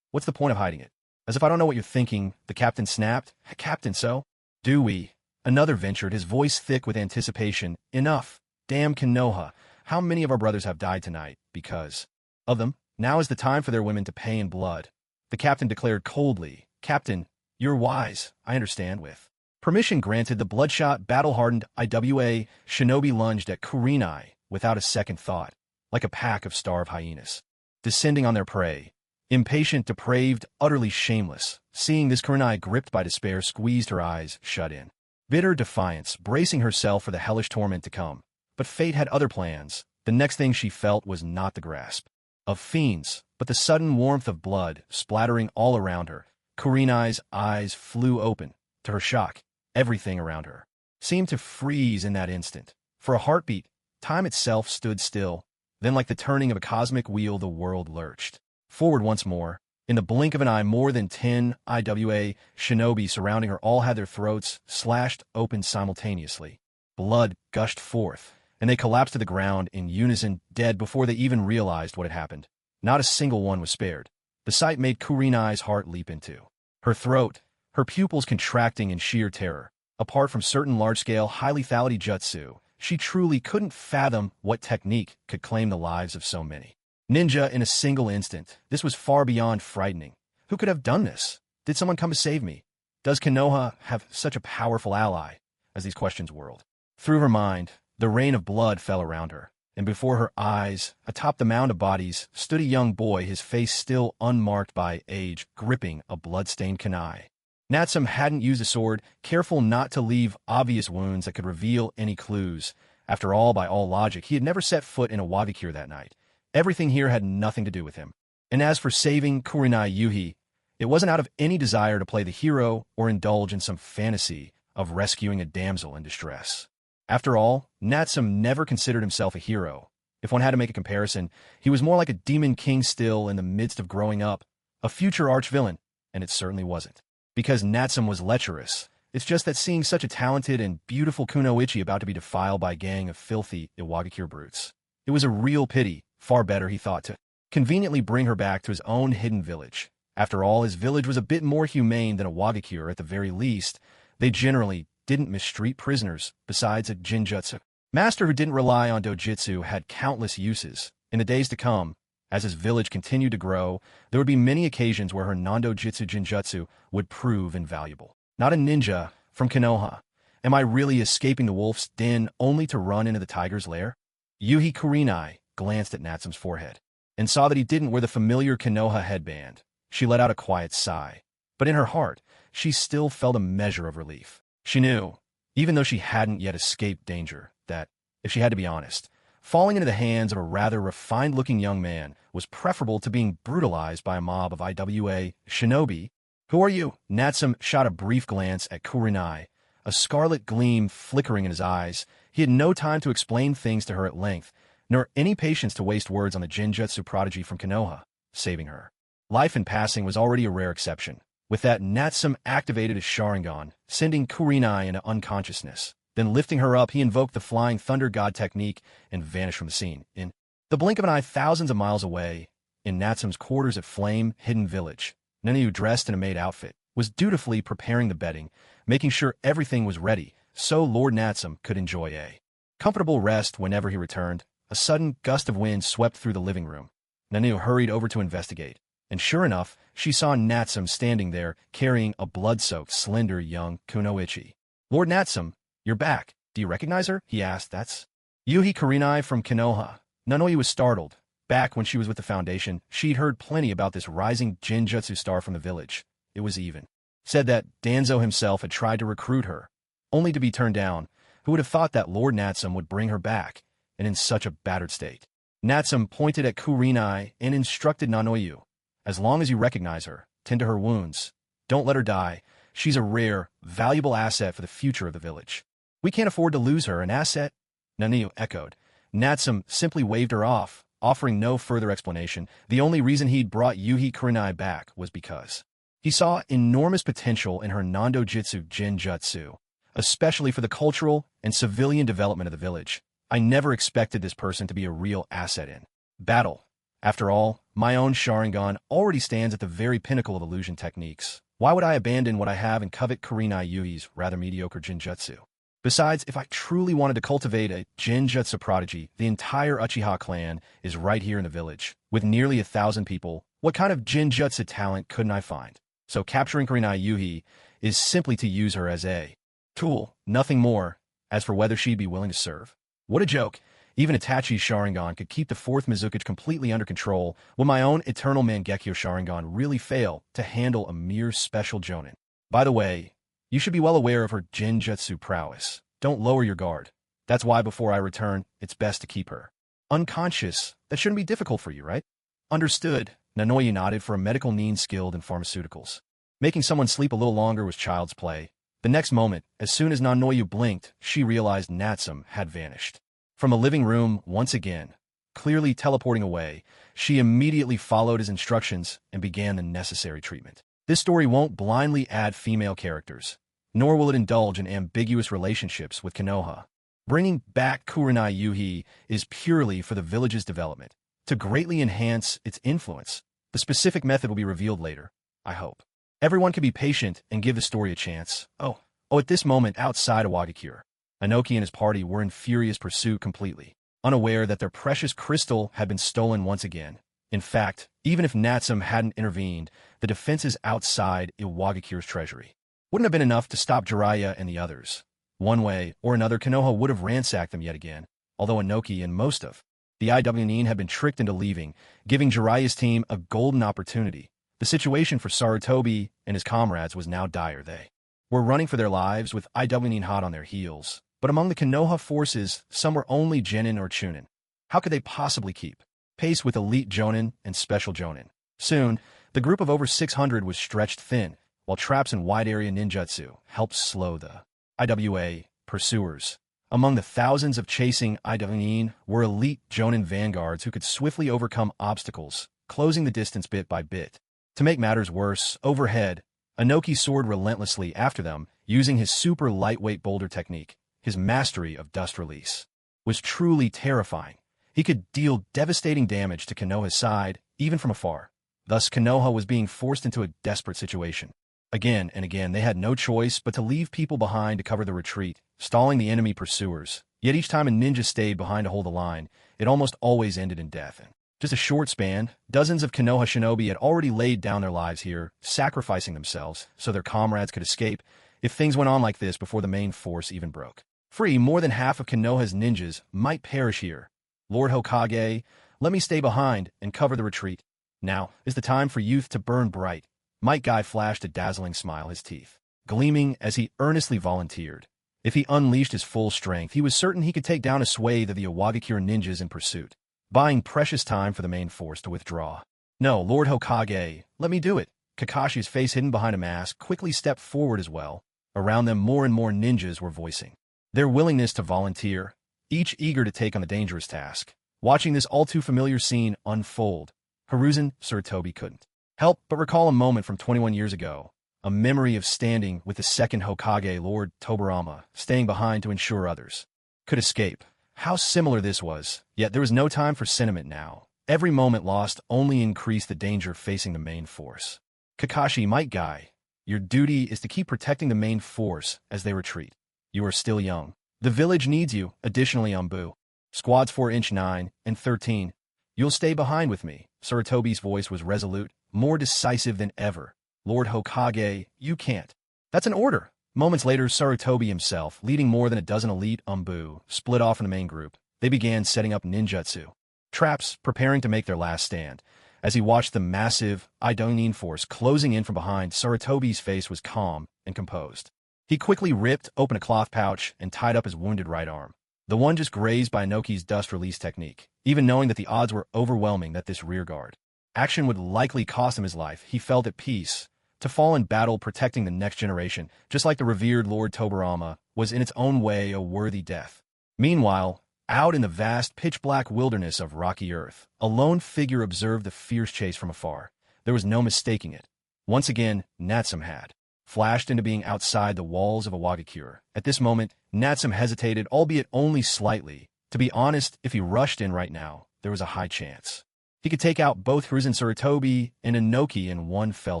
"What's the point of hiding it?" "As if I don't know what you're thinking," the captain snapped. "Captain, so? Do we?" Another ventured, his voice thick with anticipation. "Enough. Damn Konoha. How many of our brothers have died tonight because of them? Now is the time for their women to pay in blood." The captain declared coldly. "Captain, you're wise, I understand." With permission granted, the bloodshot, battle-hardened IWA shinobi lunged at Kurenai without a second thought, like a pack of starved hyenas descending on their prey. Impatient, depraved, utterly shameless. Seeing this, Kurenai, gripped by despair, squeezed her eyes shut in bitter defiance, bracing herself for the hellish torment to come. But fate had other plans. The next thing she felt was not the grasp of fiends, but the sudden warmth of blood splattering all around her. Kurenai's eyes flew open. To her shock, everything around her seemed to freeze in that instant. For a heartbeat, time itself stood still. Then, like the turning of a cosmic wheel, the world lurched forward once more. In the blink of an eye, more than 10 IWA shinobi surrounding her all had their throats slashed open simultaneously. Blood gushed forth, and they collapsed to the ground in unison, dead before they even realized what had happened. Not a single one was spared. The sight made Kurenai's heart leap into her throat, her pupils contracting in sheer terror. Apart from certain large-scale, highly lethality jutsu, she truly couldn't fathom what technique could claim the lives of so many ninja in a single instant. This was far beyond frightening. Who could have done this? Did someone come to save me? Does Konoha have such a powerful ally? As these questions whirled through her mind, the rain of blood fell around her, and before her eyes, atop the mound of bodies, stood a young boy, his face still unmarked by age, gripping a blood-stained kunai. Natsum hadn't used a sword, careful not to leave obvious wounds that could reveal any clues. After all, by all logic, he had never set foot in a Iwagakure that night. Everything here had nothing to do with him. And as for saving Kurenai Yui, It wasn't out of any desire to play the hero or indulge in some fantasy of rescuing a damsel in distress. After all, Natsum never considered himself a hero. If one had to make a comparison, he was more like a demon king still in the midst of growing up, a future arch-villain, and it certainly wasn't. Because Natsum was lecherous, it's just that seeing such a talented and beautiful kunoichi about to be defiled by a gang of filthy Iwagakure brutes. It was a real pity, far better, he thought, to conveniently bring her back to his own hidden village. After all, his village was a bit more humane than Iwagakure at the very least. They generally didn't mistreat prisoners, besides a jinjutsu master who didn't rely on dojitsu had countless uses. In the days to come, as his village continued to grow, there would be many occasions where her non-dojitsu jinjutsu would prove invaluable. Not a ninja from Konoha. Am I really escaping the wolf's den only to run into the tiger's lair? Yuhi Kurenai glanced at Natsum's forehead and saw that he didn't wear the familiar Konoha headband. She let out a quiet sigh, but in her heart, she still felt a measure of relief. She knew, even though she hadn't yet escaped danger, that, if she had to be honest, falling into the hands of a rather refined-looking young man was preferable to being brutalized by a mob of IWA shinobi. Who are you? Natsum shot a brief glance at Kurenai, a scarlet gleam flickering in his eyes. He had no time to explain things to her at length, nor any patience to waste words on the jinjutsu prodigy from Konoha, saving her. Life in passing was already a rare exception. With that, Natsum activated his Sharingan, sending Kurenai into unconsciousness. Then lifting her up, he invoked the Flying Thunder God technique and vanished from the scene. In the blink of an eye, thousands of miles away, in Natsum's quarters at Flame Hidden Village, Nanyu, dressed in a maid outfit, was dutifully preparing the bedding, making sure everything was ready, so Lord Natsum could enjoy a comfortable rest whenever he returned. A sudden gust of wind swept through the living room. Nanyu hurried over to investigate, and sure enough, she saw Natsum standing there, carrying a blood-soaked, slender young kunoichi. Lord Natsum, you're back. Do you recognize her? He asked. That's Yuhi Kurenai from Konoha. Nanoyu was startled. Back when she was with the Foundation, she'd heard plenty about this rising jinjutsu star from the village. It was even said that Danzo himself had tried to recruit her, only to be turned down. Who would have thought that Lord Natsum would bring her back, and in such a battered state? Natsum pointed at Kurenai and instructed Nanoyu. As long as you recognize her, tend to her wounds. Don't let her die. She's a rare, valuable asset for the future of the village. We can't afford to lose her. An asset? Nanoyu echoed. Natsum simply waved her off, offering no further explanation. The only reason he'd brought Yuhi Kurenai back was because he saw enormous potential in her non-dojitsu jinjutsu, especially for the cultural and civilian development of the village. I never expected this person to be a real asset in battle. After all, my own Sharingan already stands at the very pinnacle of illusion techniques. Why would I abandon what I have and covet Kurenai Yuhi's rather mediocre jinjutsu? Besides, if I truly wanted to cultivate a jinjutsu prodigy, the entire Uchiha clan is right here in the village. With nearly 1,000 people, what kind of jinjutsu talent couldn't I find? So capturing Kurenai Yuhi is simply to use her as a tool, nothing more. As for whether she'd be willing to serve, what a joke. Even Itachi's Sharingan could keep the 4th Mizukichi completely under control. Will my own eternal Mangekyo Sharingan really fail to handle a mere special jonin? By the way, you should be well aware of her jinjutsu prowess. Don't lower your guard. That's why before I return, it's best to keep her unconscious. That shouldn't be difficult for you, right? Understood. Nanoyu nodded. For a medical nin skilled in pharmaceuticals, making someone sleep a little longer was child's play. The next moment, as soon as Nanoyu blinked, she realized Natsum had vanished from the living room once again. Clearly teleporting away, she immediately followed his instructions and began the necessary treatment. This story won't blindly add female characters, nor will it indulge in ambiguous relationships with Konoha. Bringing back Kurenai Yuhi is purely for the village's development, to greatly enhance its influence. The specific method will be revealed later, I hope. Everyone can be patient and give the story a chance. At this moment outside Iwagakure, Inoki and his party were in furious pursuit, completely unaware that their precious crystal had been stolen once again. In fact, even if Natsum hadn't intervened, the defenses outside Iwagakure's treasury wouldn't have been enough to stop Jiraiya and the others. One way or another, Konoha would have ransacked them yet again, although Inoki and most of the IWNIN had been tricked into leaving, giving Jiraiya's team a golden opportunity. The situation for Sarutobi and his comrades was now dire. They were running for their lives with IWNIN hot on their heels, but among the Konoha forces, some were only Genin or Chunin. How could they possibly keep pace with elite Jonin and special Jonin? Soon, The group of over 600 was stretched thin, while traps and wide-area ninjutsu helped slow the IWA pursuers. Among the thousands of chasing Idanin were elite Jonin vanguards who could swiftly overcome obstacles, closing the distance bit by bit. To make matters worse, overhead, Inoki soared relentlessly after them, using his super lightweight boulder technique. His mastery of dust release was truly terrifying. He could deal devastating damage to Konoha's side, even from afar. Thus, Konoha was being forced into a desperate situation. Again and again, they had no choice but to leave people behind to cover the retreat, stalling the enemy pursuers. Yet each time a ninja stayed behind to hold the line, it almost always ended in death. In just a short span, dozens of Konoha shinobi had already laid down their lives here, sacrificing themselves so their comrades could escape. If things went on like this before the main force even broke free, more than half of Konoha's ninjas might perish here. Lord Hokage, let me stay behind and cover the retreat. Now is the time for youth to burn bright. Might Guy flashed a dazzling smile, his teeth gleaming as he earnestly volunteered. If he unleashed his full strength, he was certain he could take down a swathe of the Iwagakure ninjas in pursuit, buying precious time for the main force to withdraw. No, Lord Hokage, let me do it. Kakashi's face hidden behind a mask quickly stepped forward as well. Around them, more and more ninjas were voicing their willingness to volunteer, each eager to take on the dangerous task. Watching this all-too-familiar scene unfold, Hiruzen Sarutobi couldn't help but recall a moment from 21 years ago, a memory of standing with the second Hokage, Lord Tobirama, staying behind to ensure others could escape. How similar this was, yet there was no time for sentiment now. Every moment lost only increased the danger facing the main force. Kakashi, Might Guy, your duty is to keep protecting the main force as they retreat. You are still young. The village needs you. Additionally, Umbu, squads 4-inch 9 and 13. You'll stay behind with me. Sarutobi's voice was resolute, more decisive than ever. Lord Hokage, you can't. That's an order. Moments later, Sarutobi himself, leading more than a dozen elite Umbu, split off from the main group. They began setting up ninjutsu traps, preparing to make their last stand. As he watched the massive Idonin force closing in from behind, Sarutobi's face was calm and composed. He quickly ripped open a cloth pouch and tied up his wounded right arm, the one just grazed by Inoki's dust release technique. Even knowing that the odds were overwhelming that this rearguard action would likely cost him his life, he felt at peace. To fall in battle protecting the next generation, just like the revered Lord Tobirama, was in its own way a worthy death. Meanwhile, out in the vast pitch-black wilderness of rocky earth, a lone figure observed the fierce chase from afar. There was no mistaking it. Once again, Natsum had flashed into being outside the walls of Iwagakure. At this moment, Natsum hesitated, albeit only slightly. To be honest, if he rushed in right now, there was a high chance he could take out both Hiruzen Sarutobi and Inoki in one fell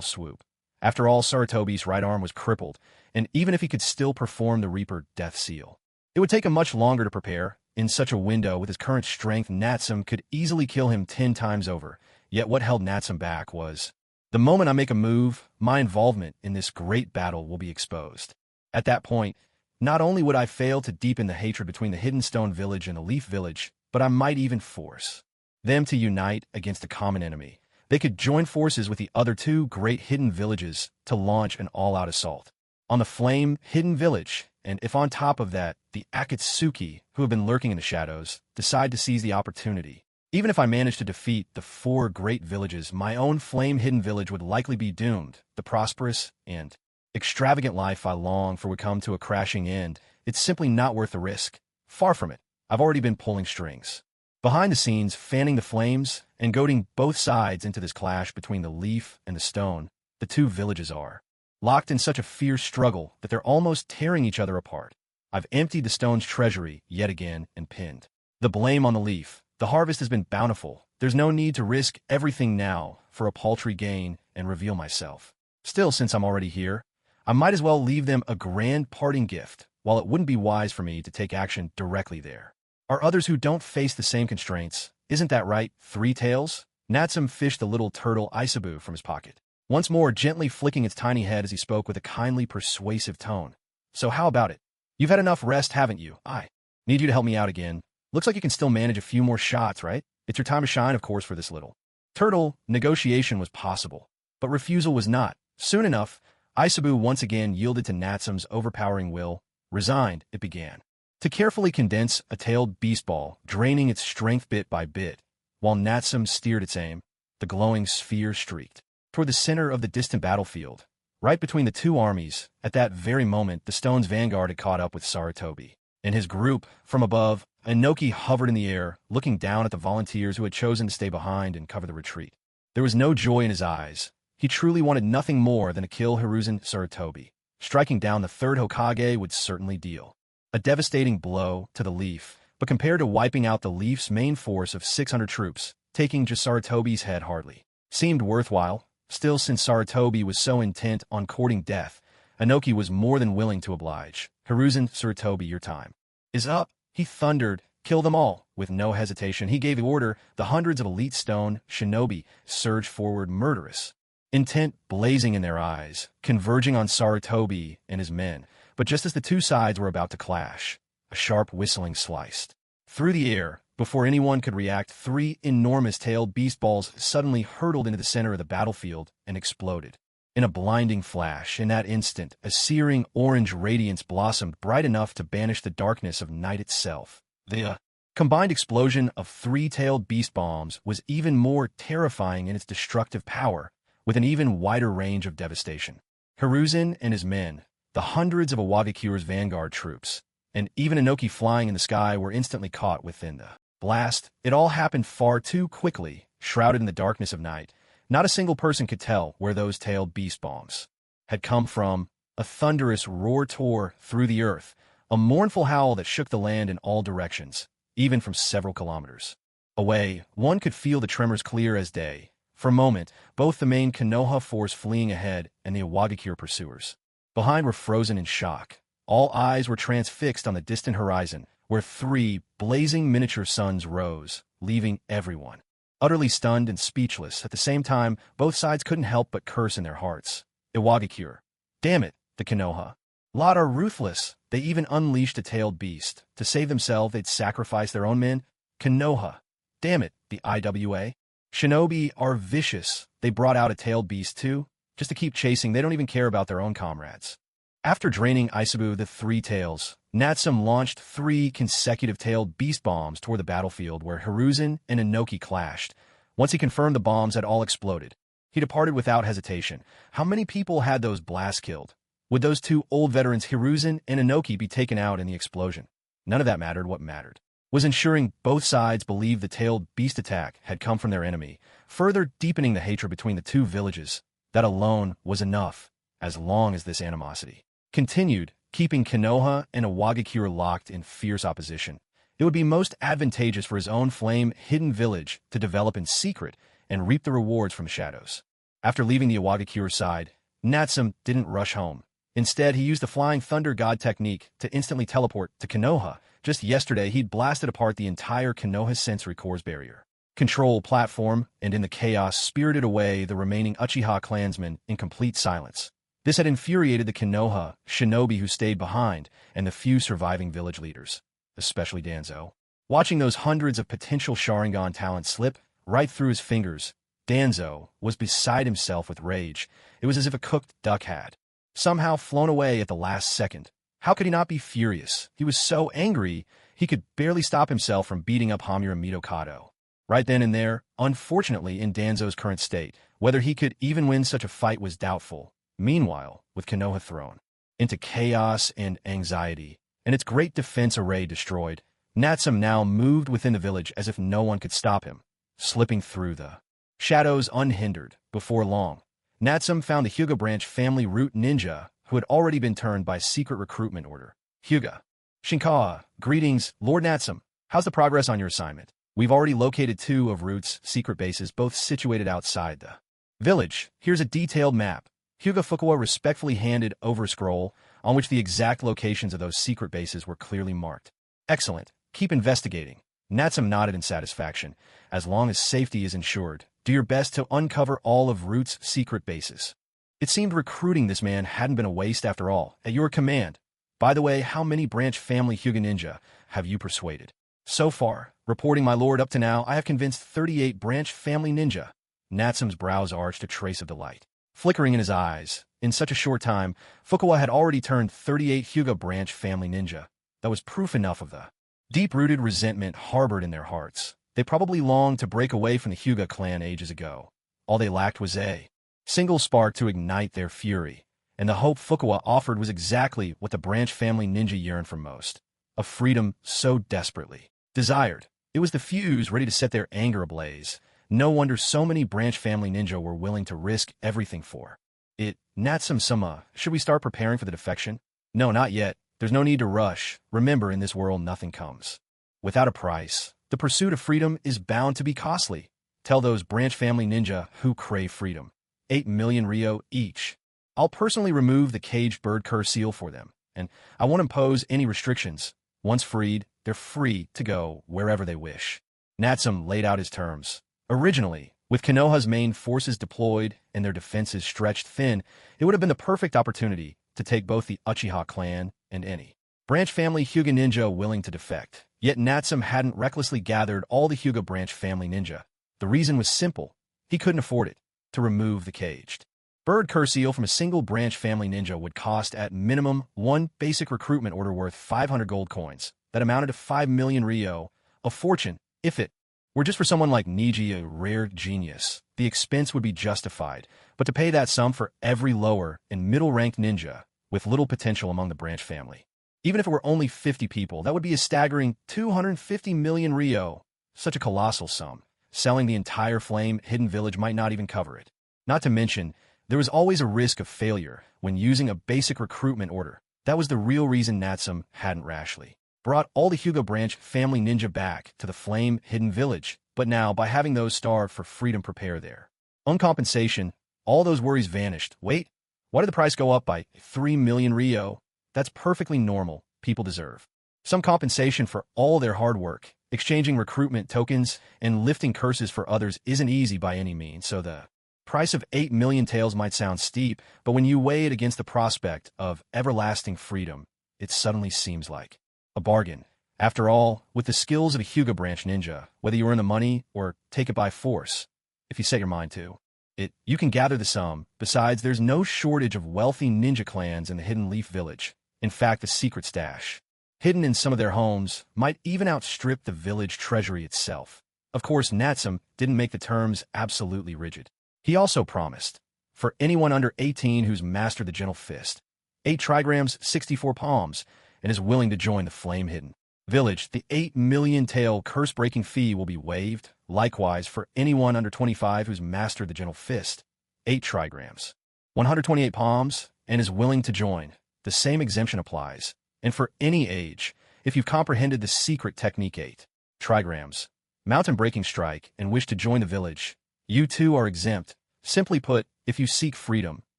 swoop. After all, Sarutobi's right arm was crippled, and even if he could still perform the Reaper Death Seal, it would take him much longer to prepare. In such a window, with his current strength, Natsum could easily kill him 10 times over. Yet what held Natsum back was, the moment I make a move, my involvement in this great battle will be exposed. At that point, not only would I fail to deepen the hatred between the Hidden Stone Village and the Leaf Village, but I might even force them to unite against a common enemy. They could join forces with the other two great hidden villages to launch an all-out assault on the Flame Hidden Village, and if on top of that, the Akatsuki, who have been lurking in the shadows, decide to seize the opportunity. Even if I managed to defeat the 4 great villages, my own Flame Hidden Village would likely be doomed. The prosperous and extravagant life I long for would come to a crashing end. It's simply not worth the risk. Far from it. I've already been pulling strings behind the scenes, fanning the flames, and goading both sides into this clash between the leaf and the stone. The two villages are locked in such a fierce struggle that they're almost tearing each other apart. I've emptied the stone's treasury yet again and pinned the blame on the leaf. The harvest has been bountiful. There's no need to risk everything now for a paltry gain and reveal myself. Still, since I'm already here, I might as well leave them a grand parting gift. While it wouldn't be wise for me to take action directly, there are others who don't face the same constraints. Isn't that right, Three Tails? Natsum fished the little turtle Isabu from his pocket, once more gently flicking its tiny head as he spoke with a kindly, persuasive tone. So how about it? You've had enough rest, haven't you? I need you to help me out again. Looks like you can still manage a few more shots, right? It's your time to shine, of course, for this little turtle. Negotiation was possible, but refusal was not. Soon enough, Isabu once again yielded to Natsum's overpowering will. Resigned, it began to carefully condense a tailed beast ball, draining its strength bit by bit. While Natsum steered its aim, the glowing sphere streaked toward the center of the distant battlefield. Right between the two armies, at that very moment, the stone's vanguard had caught up with Sarutobi. In his group, from above, Inoki hovered in the air, looking down at the volunteers who had chosen to stay behind and cover the retreat. There was no joy in his eyes. He truly wanted nothing more than to kill Hiruzen Sarutobi. Striking down the third Hokage would certainly deal a devastating blow to the Leaf, but compared to wiping out the Leaf's main force of 600 troops, taking just Sarutobi's head hardly seemed worthwhile. Still, since Sarutobi was so intent on courting death, Inoki was more than willing to oblige. Hiruzen Sarutobi, your time is up, he thundered. Kill them all. With no hesitation, he gave the order. The hundreds of elite stone shinobi surged forward, murderous intent blazing in their eyes, converging on Sarutobi and his men. But just as the two sides were about to clash, a sharp whistling sliced through the air. Before anyone could react, three enormous tailed beast balls suddenly hurtled into the center of the battlefield and exploded. In a blinding flash, in that instant, a searing orange radiance blossomed bright enough to banish the darkness of night itself. The combined explosion of three-tailed beast bombs was even more terrifying in its destructive power, with an even wider range of devastation. Hiruzen and his men, the hundreds of Iwagakure's vanguard troops, and even Inoki flying in the sky were instantly caught within the blast. It all happened far too quickly, shrouded in the darkness of night. Not a single person could tell where those tailed beast bombs had come from. A thunderous roar tore through the earth, a mournful howl that shook the land in all directions, even from several kilometers away. One could feel the tremors clear as day. For a moment, both the main Konoha force fleeing ahead and the Iwagakure pursuers behind were frozen in shock. All eyes were transfixed on the distant horizon, where three blazing miniature suns rose, leaving everyone utterly stunned and speechless. At the same time, both sides couldn't help but curse in their hearts. Iwagakure. Damn it, the Konoha. Lot are ruthless. They even unleashed a tailed beast. To save themselves, they'd sacrifice their own men. Konoha. Damn it, the IWA. Shinobi are vicious. They brought out a tailed beast too, just to keep chasing. They don't even care about their own comrades. After draining Isabu the three tails, Natsum launched three consecutive tailed beast bombs toward the battlefield where Hiruzen and Inoki clashed. Once he confirmed the bombs had all exploded, he departed without hesitation. How many people had those blasts killed? Would those two old veterans Hiruzen and Inoki be taken out in the explosion? None of that mattered. What mattered was ensuring both sides believed the tailed beast attack had come from their enemy, further deepening the hatred between the two villages. That alone was enough, as long as this animosity continued, keeping Konoha and Iwagakure locked in fierce opposition. It would be most advantageous for his own flame-hidden village to develop in secret and reap the rewards from the shadows. After leaving the Iwagakure side, Natsum didn't rush home. Instead, he used the Flying Thunder God technique to instantly teleport to Konoha. Just yesterday, he'd blasted apart the entire Konoha sensory core's barrier control platform, and in the chaos spirited away the remaining Uchiha clansmen in complete silence. This had infuriated the Konoha shinobi who stayed behind, and the few surviving village leaders, especially Danzo. Watching those hundreds of potential Sharingan talents slip right through his fingers, Danzo was beside himself with rage. It was as if a cooked duck had somehow flown away at the last second. How could he not be furious? He was so angry, he could barely stop himself from beating up Hamura Mitokado. Right then and there, unfortunately in Danzo's current state, whether he could even win such a fight was doubtful. Meanwhile, with Konoha thrown into chaos and anxiety, and its great defense array destroyed, Natsum now moved within the village as if no one could stop him, slipping through the shadows unhindered. Before long, Natsum found the Hyuga branch family root ninja who had already been turned by secret recruitment order. Hyuga. Shinkawa, greetings, Lord Natsum. How's the progress on your assignment? We've already located 2 of Root's secret bases, both situated outside the village. Here's a detailed map. Hyuga Fukuwa respectfully handed over a scroll on which the exact locations of those secret bases were clearly marked. Excellent. Keep investigating. Natsum nodded in satisfaction. As long as safety is ensured, do your best to uncover all of Root's secret bases. It seemed recruiting this man hadn't been a waste after all. At your command. By the way, how many branch family Hyuga ninja have you persuaded? So far, reporting my lord, up to now, I have convinced 38 branch family ninja. Natsum's brows arched, a trace of delight flickering in his eyes. In such a short time, Fukuwa had already turned 38 Hyuga branch family ninja. That was proof enough of the deep-rooted resentment harbored in their hearts. They probably longed to break away from the Hyuga clan ages ago. All they lacked was a single spark to ignite their fury, and the hope Fukawa offered was exactly what the branch family ninja yearned for most, a freedom so desperately desired. It was the fuse ready to set their anger ablaze. No wonder so many branch family ninja were willing to risk everything for it. Natsum-sama, should we start preparing for the defection? No, not yet. There's no need to rush. Remember, in this world, nothing comes without a price. The pursuit of freedom is bound to be costly. Tell those branch family ninja who crave freedom. 8 million Rio each. I'll personally remove the caged bird curse seal for them, and I won't impose any restrictions. Once freed, they're free to go wherever they wish. Natsum laid out his terms. Originally, with Konoha's main forces deployed and their defenses stretched thin, it would have been the perfect opportunity to take both the Uchiha clan and any branch family Hyuga ninja willing to defect. Yet Natsum hadn't recklessly gathered all the Hyuga branch family ninja. The reason was simple. He couldn't afford it. To remove the caged bird curse seal from a single branch family ninja would cost at minimum one basic recruitment order worth 500 gold coins. That amounted to 5 million Rio, a fortune. If it were just for someone like Niji, a rare genius, the expense would be justified. But to pay that sum for every lower and middle-ranked ninja with little potential among the branch family, even if it were only 50 people, that would be a staggering 250 million Rio. Such a colossal sum. Selling the entire flame hidden village might not even cover it. Not to mention, there was always a risk of failure when using a basic recruitment order. That was the real reason Natsum hadn't rashly brought all the Hyuga branch family ninja back to the flame hidden village. But now, by having those starved for freedom prepare there, on compensation, all those worries vanished. Wait, why did the price go up by 3 million Rio? That's perfectly normal. People deserve some compensation for all their hard work. Exchanging recruitment tokens and lifting curses for others isn't easy by any means, so the price of 8 million taels might sound steep, but when you weigh it against the prospect of everlasting freedom, it suddenly seems like a bargain. After all, with the skills of a Hyuga branch ninja, whether you earn the money or take it by force, if you set your mind to it, you can gather the sum. Besides, there's no shortage of wealthy ninja clans in the Hidden Leaf Village. In fact, the secret stash hidden in some of their homes might even outstrip the village treasury itself. Of course, Natsum didn't make the terms absolutely rigid. He also promised, for anyone under 18 who's mastered the gentle fist, 8 trigrams, 64 palms, and is willing to join the flame-hidden village, the 8 million tael curse-breaking fee will be waived. Likewise, for anyone under 25 who's mastered the gentle fist, 8 trigrams, 128 palms, and is willing to join, the same exemption applies. And for any age, if you've comprehended the secret technique 8 trigrams, mountain-breaking strike, and wish to join the village, you too are exempt. Simply put, if you seek freedom,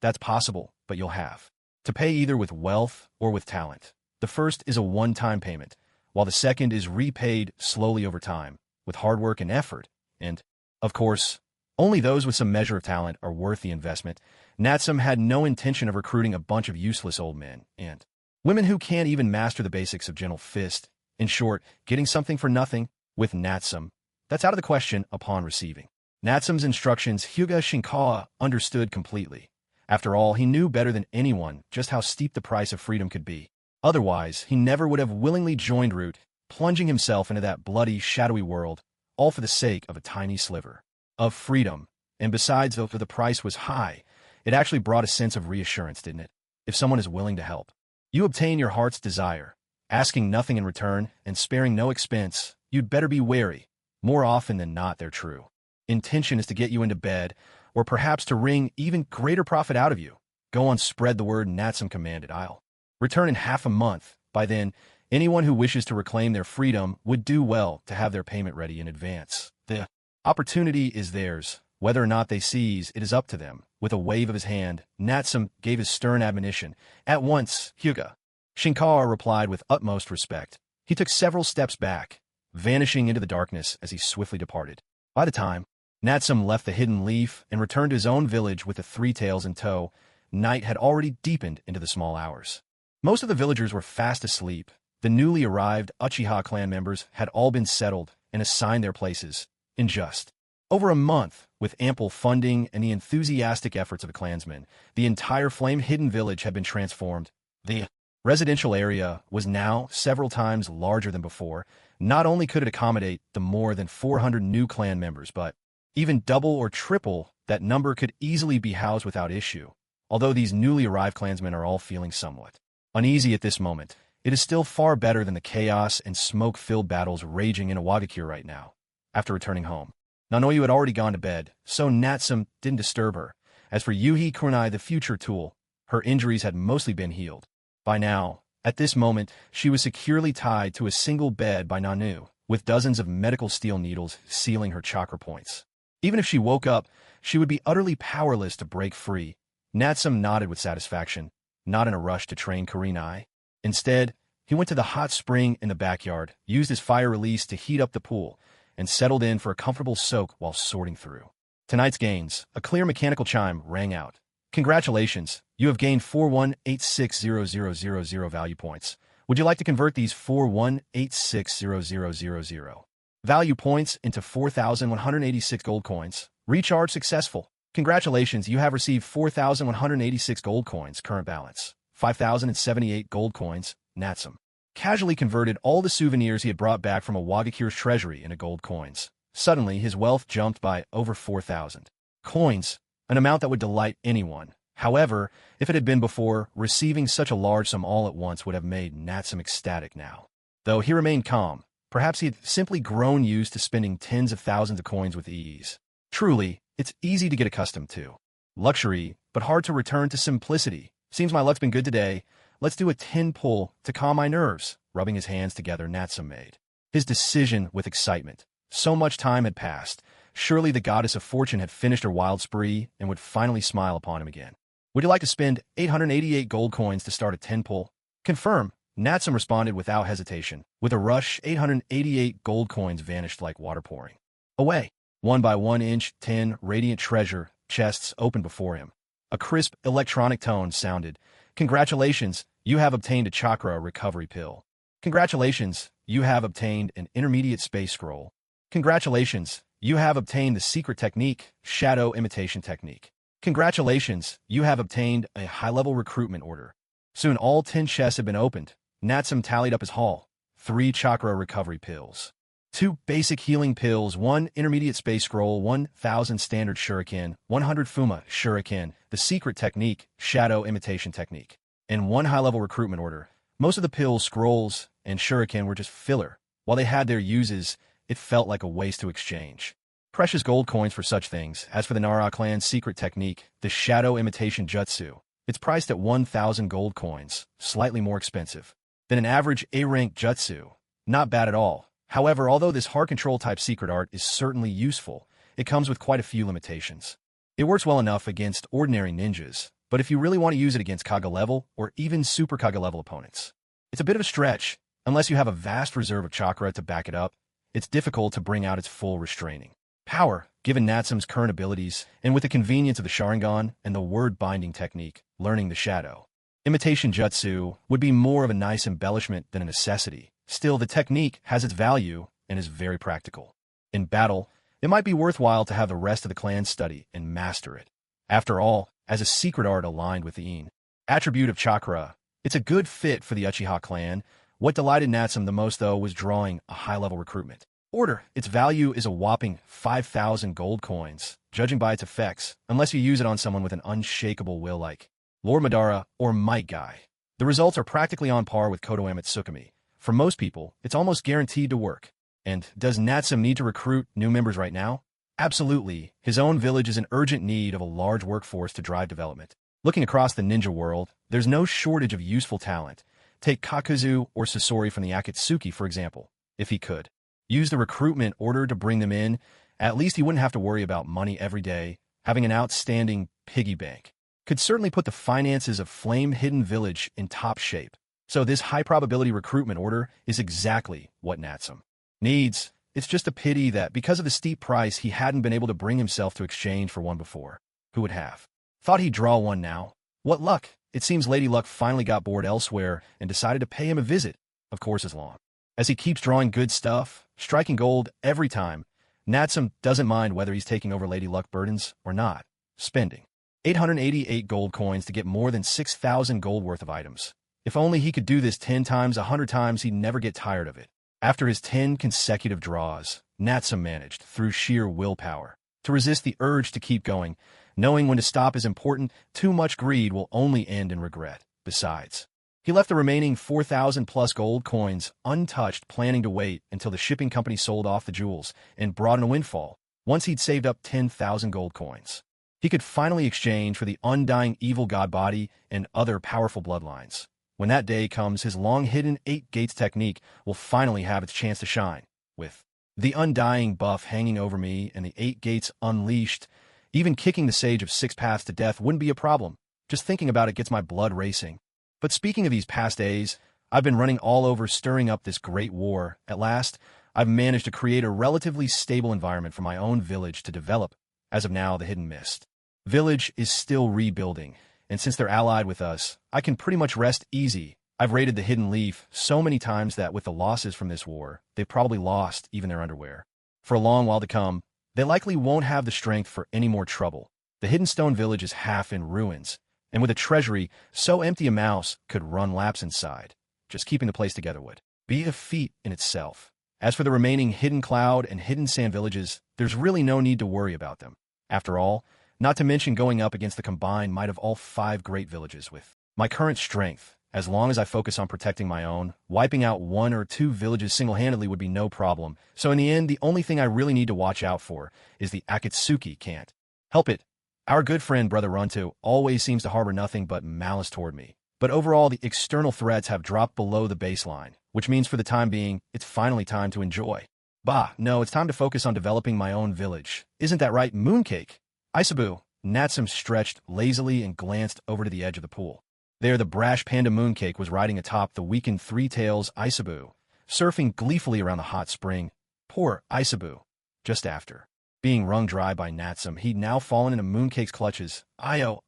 that's possible, but you'll have to pay either with wealth or with talent. The first is a one-time payment, while the second is repaid slowly over time, with hard work and effort. And, of course, only those with some measure of talent are worth the investment. Natsum had no intention of recruiting a bunch of useless old men and women who can't even master the basics of gentle fist. In short, getting something for nothing with Natsum, that's out of the question upon receiving Natsum's instructions. Hyuga Shinkawa understood completely. After all, he knew better than anyone just how steep the price of freedom could be. Otherwise, he never would have willingly joined Root, plunging himself into that bloody, shadowy world, all for the sake of a tiny sliver of freedom. And besides, though the price was high, it actually brought a sense of reassurance, didn't it? If someone is willing to help you obtain your heart's desire, asking nothing in return and sparing no expense, you'd better be wary. More often than not, their true intention is to get you into bed, or perhaps to wring even greater profit out of you. Go on, spread the word. Natsum commanded. I'll return in half a month. By then, anyone who wishes to reclaim their freedom would do well to have their payment ready in advance. The opportunity is theirs. Whether or not they seize, it is up to them. With a wave of his hand, Natsum gave his stern admonition. At once, Hyuga Shinkawa replied with utmost respect. He took several steps back, vanishing into the darkness as he swiftly departed. By the time Natsum left the Hidden Leaf and returned to his own village with the 3 taels in tow, night had already deepened into the small hours. Most of the villagers were fast asleep. The newly arrived Uchiha clan members had all been settled and assigned their places in just over a month. With ample funding and the enthusiastic efforts of the clansmen, the entire flame-hidden village had been transformed. The residential area was now several times larger than before. Not only could it accommodate the more than 400 new clan members, but Even double or triple that number could easily be housed without issue, although these newly arrived clansmen are all feeling somewhat uneasy at this moment. It is still far better than the chaos and smoke-filled battles raging in Iwagakure right now. After returning home, Nanoyu had already gone to bed, so Natsum didn't disturb her. As for Yuhi Kurenai, the future tool, her injuries had mostly been healed. By now, at this moment, she was securely tied to a single bed by Nanu, with dozens of medical steel needles sealing her chakra points. Even if she woke up, she would be utterly powerless to break free. Natsum nodded with satisfaction, not in a rush to train Kurenai. Instead, he went to the hot spring in the backyard, used his fire release to heat up the pool, and settled in for a comfortable soak while sorting through tonight's gains. A clear mechanical chime rang out. Congratulations, you have gained 41860000 value points. Would you like to convert these 41860000 value points into 4,186 gold coins? Recharge successful. Congratulations, you have received 4,186 gold coins. Current balance, 5,078 gold coins. Natsum casually converted all the souvenirs he had brought back from Iwagakure's treasury into gold coins. Suddenly, his wealth jumped by over 4,000 coins, an amount that would delight anyone. However, if it had been before, receiving such a large sum all at once would have made Natsum ecstatic now. Though he remained calm, perhaps he had simply grown used to spending tens of thousands of coins with ease. Truly, it's easy to get accustomed to luxury, but hard to return to simplicity. Seems my luck's been good today. Let's do a 10 pull to calm my nerves. Rubbing his hands together, Natsum made his decision with excitement. So much time had passed. Surely the goddess of fortune had finished her wild spree and would finally smile upon him again. Would you like to spend 888 gold coins to start a 10 pull? Confirm. Natsum responded without hesitation. With a rush, 888 gold coins vanished like water pouring away. 1 by 1 inch, 10 radiant treasure chests opened before him. A crisp electronic tone sounded. Congratulations, you have obtained a chakra recovery pill. Congratulations, you have obtained an intermediate space scroll. Congratulations, you have obtained the secret technique, shadow imitation technique. Congratulations, you have obtained a high-level recruitment order. Soon all 10 chests had been opened. Natsum tallied up his haul. 3 chakra recovery pills, 2 basic healing pills, 1 intermediate space scroll, 1,000 standard shuriken, 100 Fuma shuriken, the secret technique, shadow imitation technique, and 1 high-level recruitment order. Most of the pills, scrolls, and shuriken were just filler. While they had their uses, it felt like a waste to exchange precious gold coins for such things. As for the Nara clan's secret technique, the shadow imitation jutsu, it's priced at 1,000 gold coins, slightly more expensive than an average A-rank jutsu. Not bad at all. However, although this heart control type secret art is certainly useful, it comes with quite a few limitations. It works well enough against ordinary ninjas, but if you really want to use it against Kaga level or even super Kaga level opponents, it's a bit of a stretch. Unless you have a vast reserve of chakra to back it up, it's difficult to bring out its full restraining power. Given Natsum's current abilities, and with the convenience of the Sharingan and the word-binding technique, learning the shadow imitation jutsu would be more of a nice embellishment than a necessity. Still, the technique has its value and is very practical. In battle, it might be worthwhile to have the rest of the clan study and master it. After all, as a secret art aligned with the In attribute of chakra, it's a good fit for the Uchiha clan. What delighted Natsum the most, though, was drawing a high-level recruitment order. Its value is a whopping 5,000 gold coins, judging by its effects, unless you use it on someone with an unshakable will like Lord Madara or Might Guy. The results are practically on par with Kotoeme Tsukumi. For most people, it's almost guaranteed to work. And does Natsum need to recruit new members right now? Absolutely. His own village is in urgent need of a large workforce to drive development. Looking across the ninja world, there's no shortage of useful talent. Take Kakuzu or Sasori from the Akatsuki, for example. If he could use the recruitment order to bring them in, at least he wouldn't have to worry about money every day. Having an outstanding piggy bank could certainly put the finances of Flame Hidden Village in top shape. So this high-probability recruitment order is exactly what Natsum needs. It's just a pity that because of the steep price, he hadn't been able to bring himself to exchange for one before. Who would have thought he'd draw one now? What luck! It seems Lady Luck finally got bored elsewhere and decided to pay him a visit. Of course, as long as he keeps drawing good stuff, striking gold every time, Natsum doesn't mind whether he's taking over Lady Luck burdens or not. Spending 888 gold coins to get more than 6,000 gold worth of items. If only he could do this 10 times, 100 times, he'd never get tired of it. After his 10 consecutive draws, Natsum managed, through sheer willpower, To resist the urge to keep going, knowing when to stop is important, too much greed will only end in regret. Besides, he left the remaining 4,000 plus gold coins untouched, planning to wait until the shipping company sold off the jewels and brought in a windfall. Once he'd saved up 10,000 gold coins, he could finally exchange for the undying evil god body and other powerful bloodlines. When that day comes, his long-hidden 8 gates technique will finally have its chance to shine. With the undying buff hanging over me and the 8 gates unleashed, even kicking the sage of 6 paths to death wouldn't be a problem. Just thinking about it gets my blood racing. But speaking of these past days, I've been running all over stirring up this great war. At last, I've managed to create a relatively stable environment for my own village to develop. As of now, the Hidden Mist village is still rebuilding, and since they're allied with us, I can pretty much rest easy. I've raided the Hidden Leaf so many times that with the losses from this war, they've probably lost even their underwear. For a long while to come, they likely won't have the strength for any more trouble. The Hidden Stone village is half in ruins, and with a treasury so empty a mouse could run laps inside. Just keeping the place together would be a feat in itself. As for the remaining Hidden Cloud and Hidden Sand villages, there's really no need to worry about them. After all, not to mention going up against the combined might of all 5 great villages with my current strength. As long as I focus on protecting my own, wiping out 1 or 2 villages single-handedly would be no problem. So in the end, the only thing I really need to watch out for is the Akatsuki can't help it. Our good friend Brother Runto always seems to harbor nothing but malice toward me. But overall, the external threats have dropped below the baseline, which means for the time being, it's finally time to enjoy. Bah, no, it's time to focus on developing my own village. Isn't that right, Mooncake? Isabu, Natsum stretched lazily and glanced over to the edge of the pool. There, the brash panda Mooncake was riding atop the weakened Three Tails Isabu, surfing gleefully around the hot spring. Poor Isabu. Just after being wrung dry by Natsum, he'd now fallen into Mooncake's clutches. Io.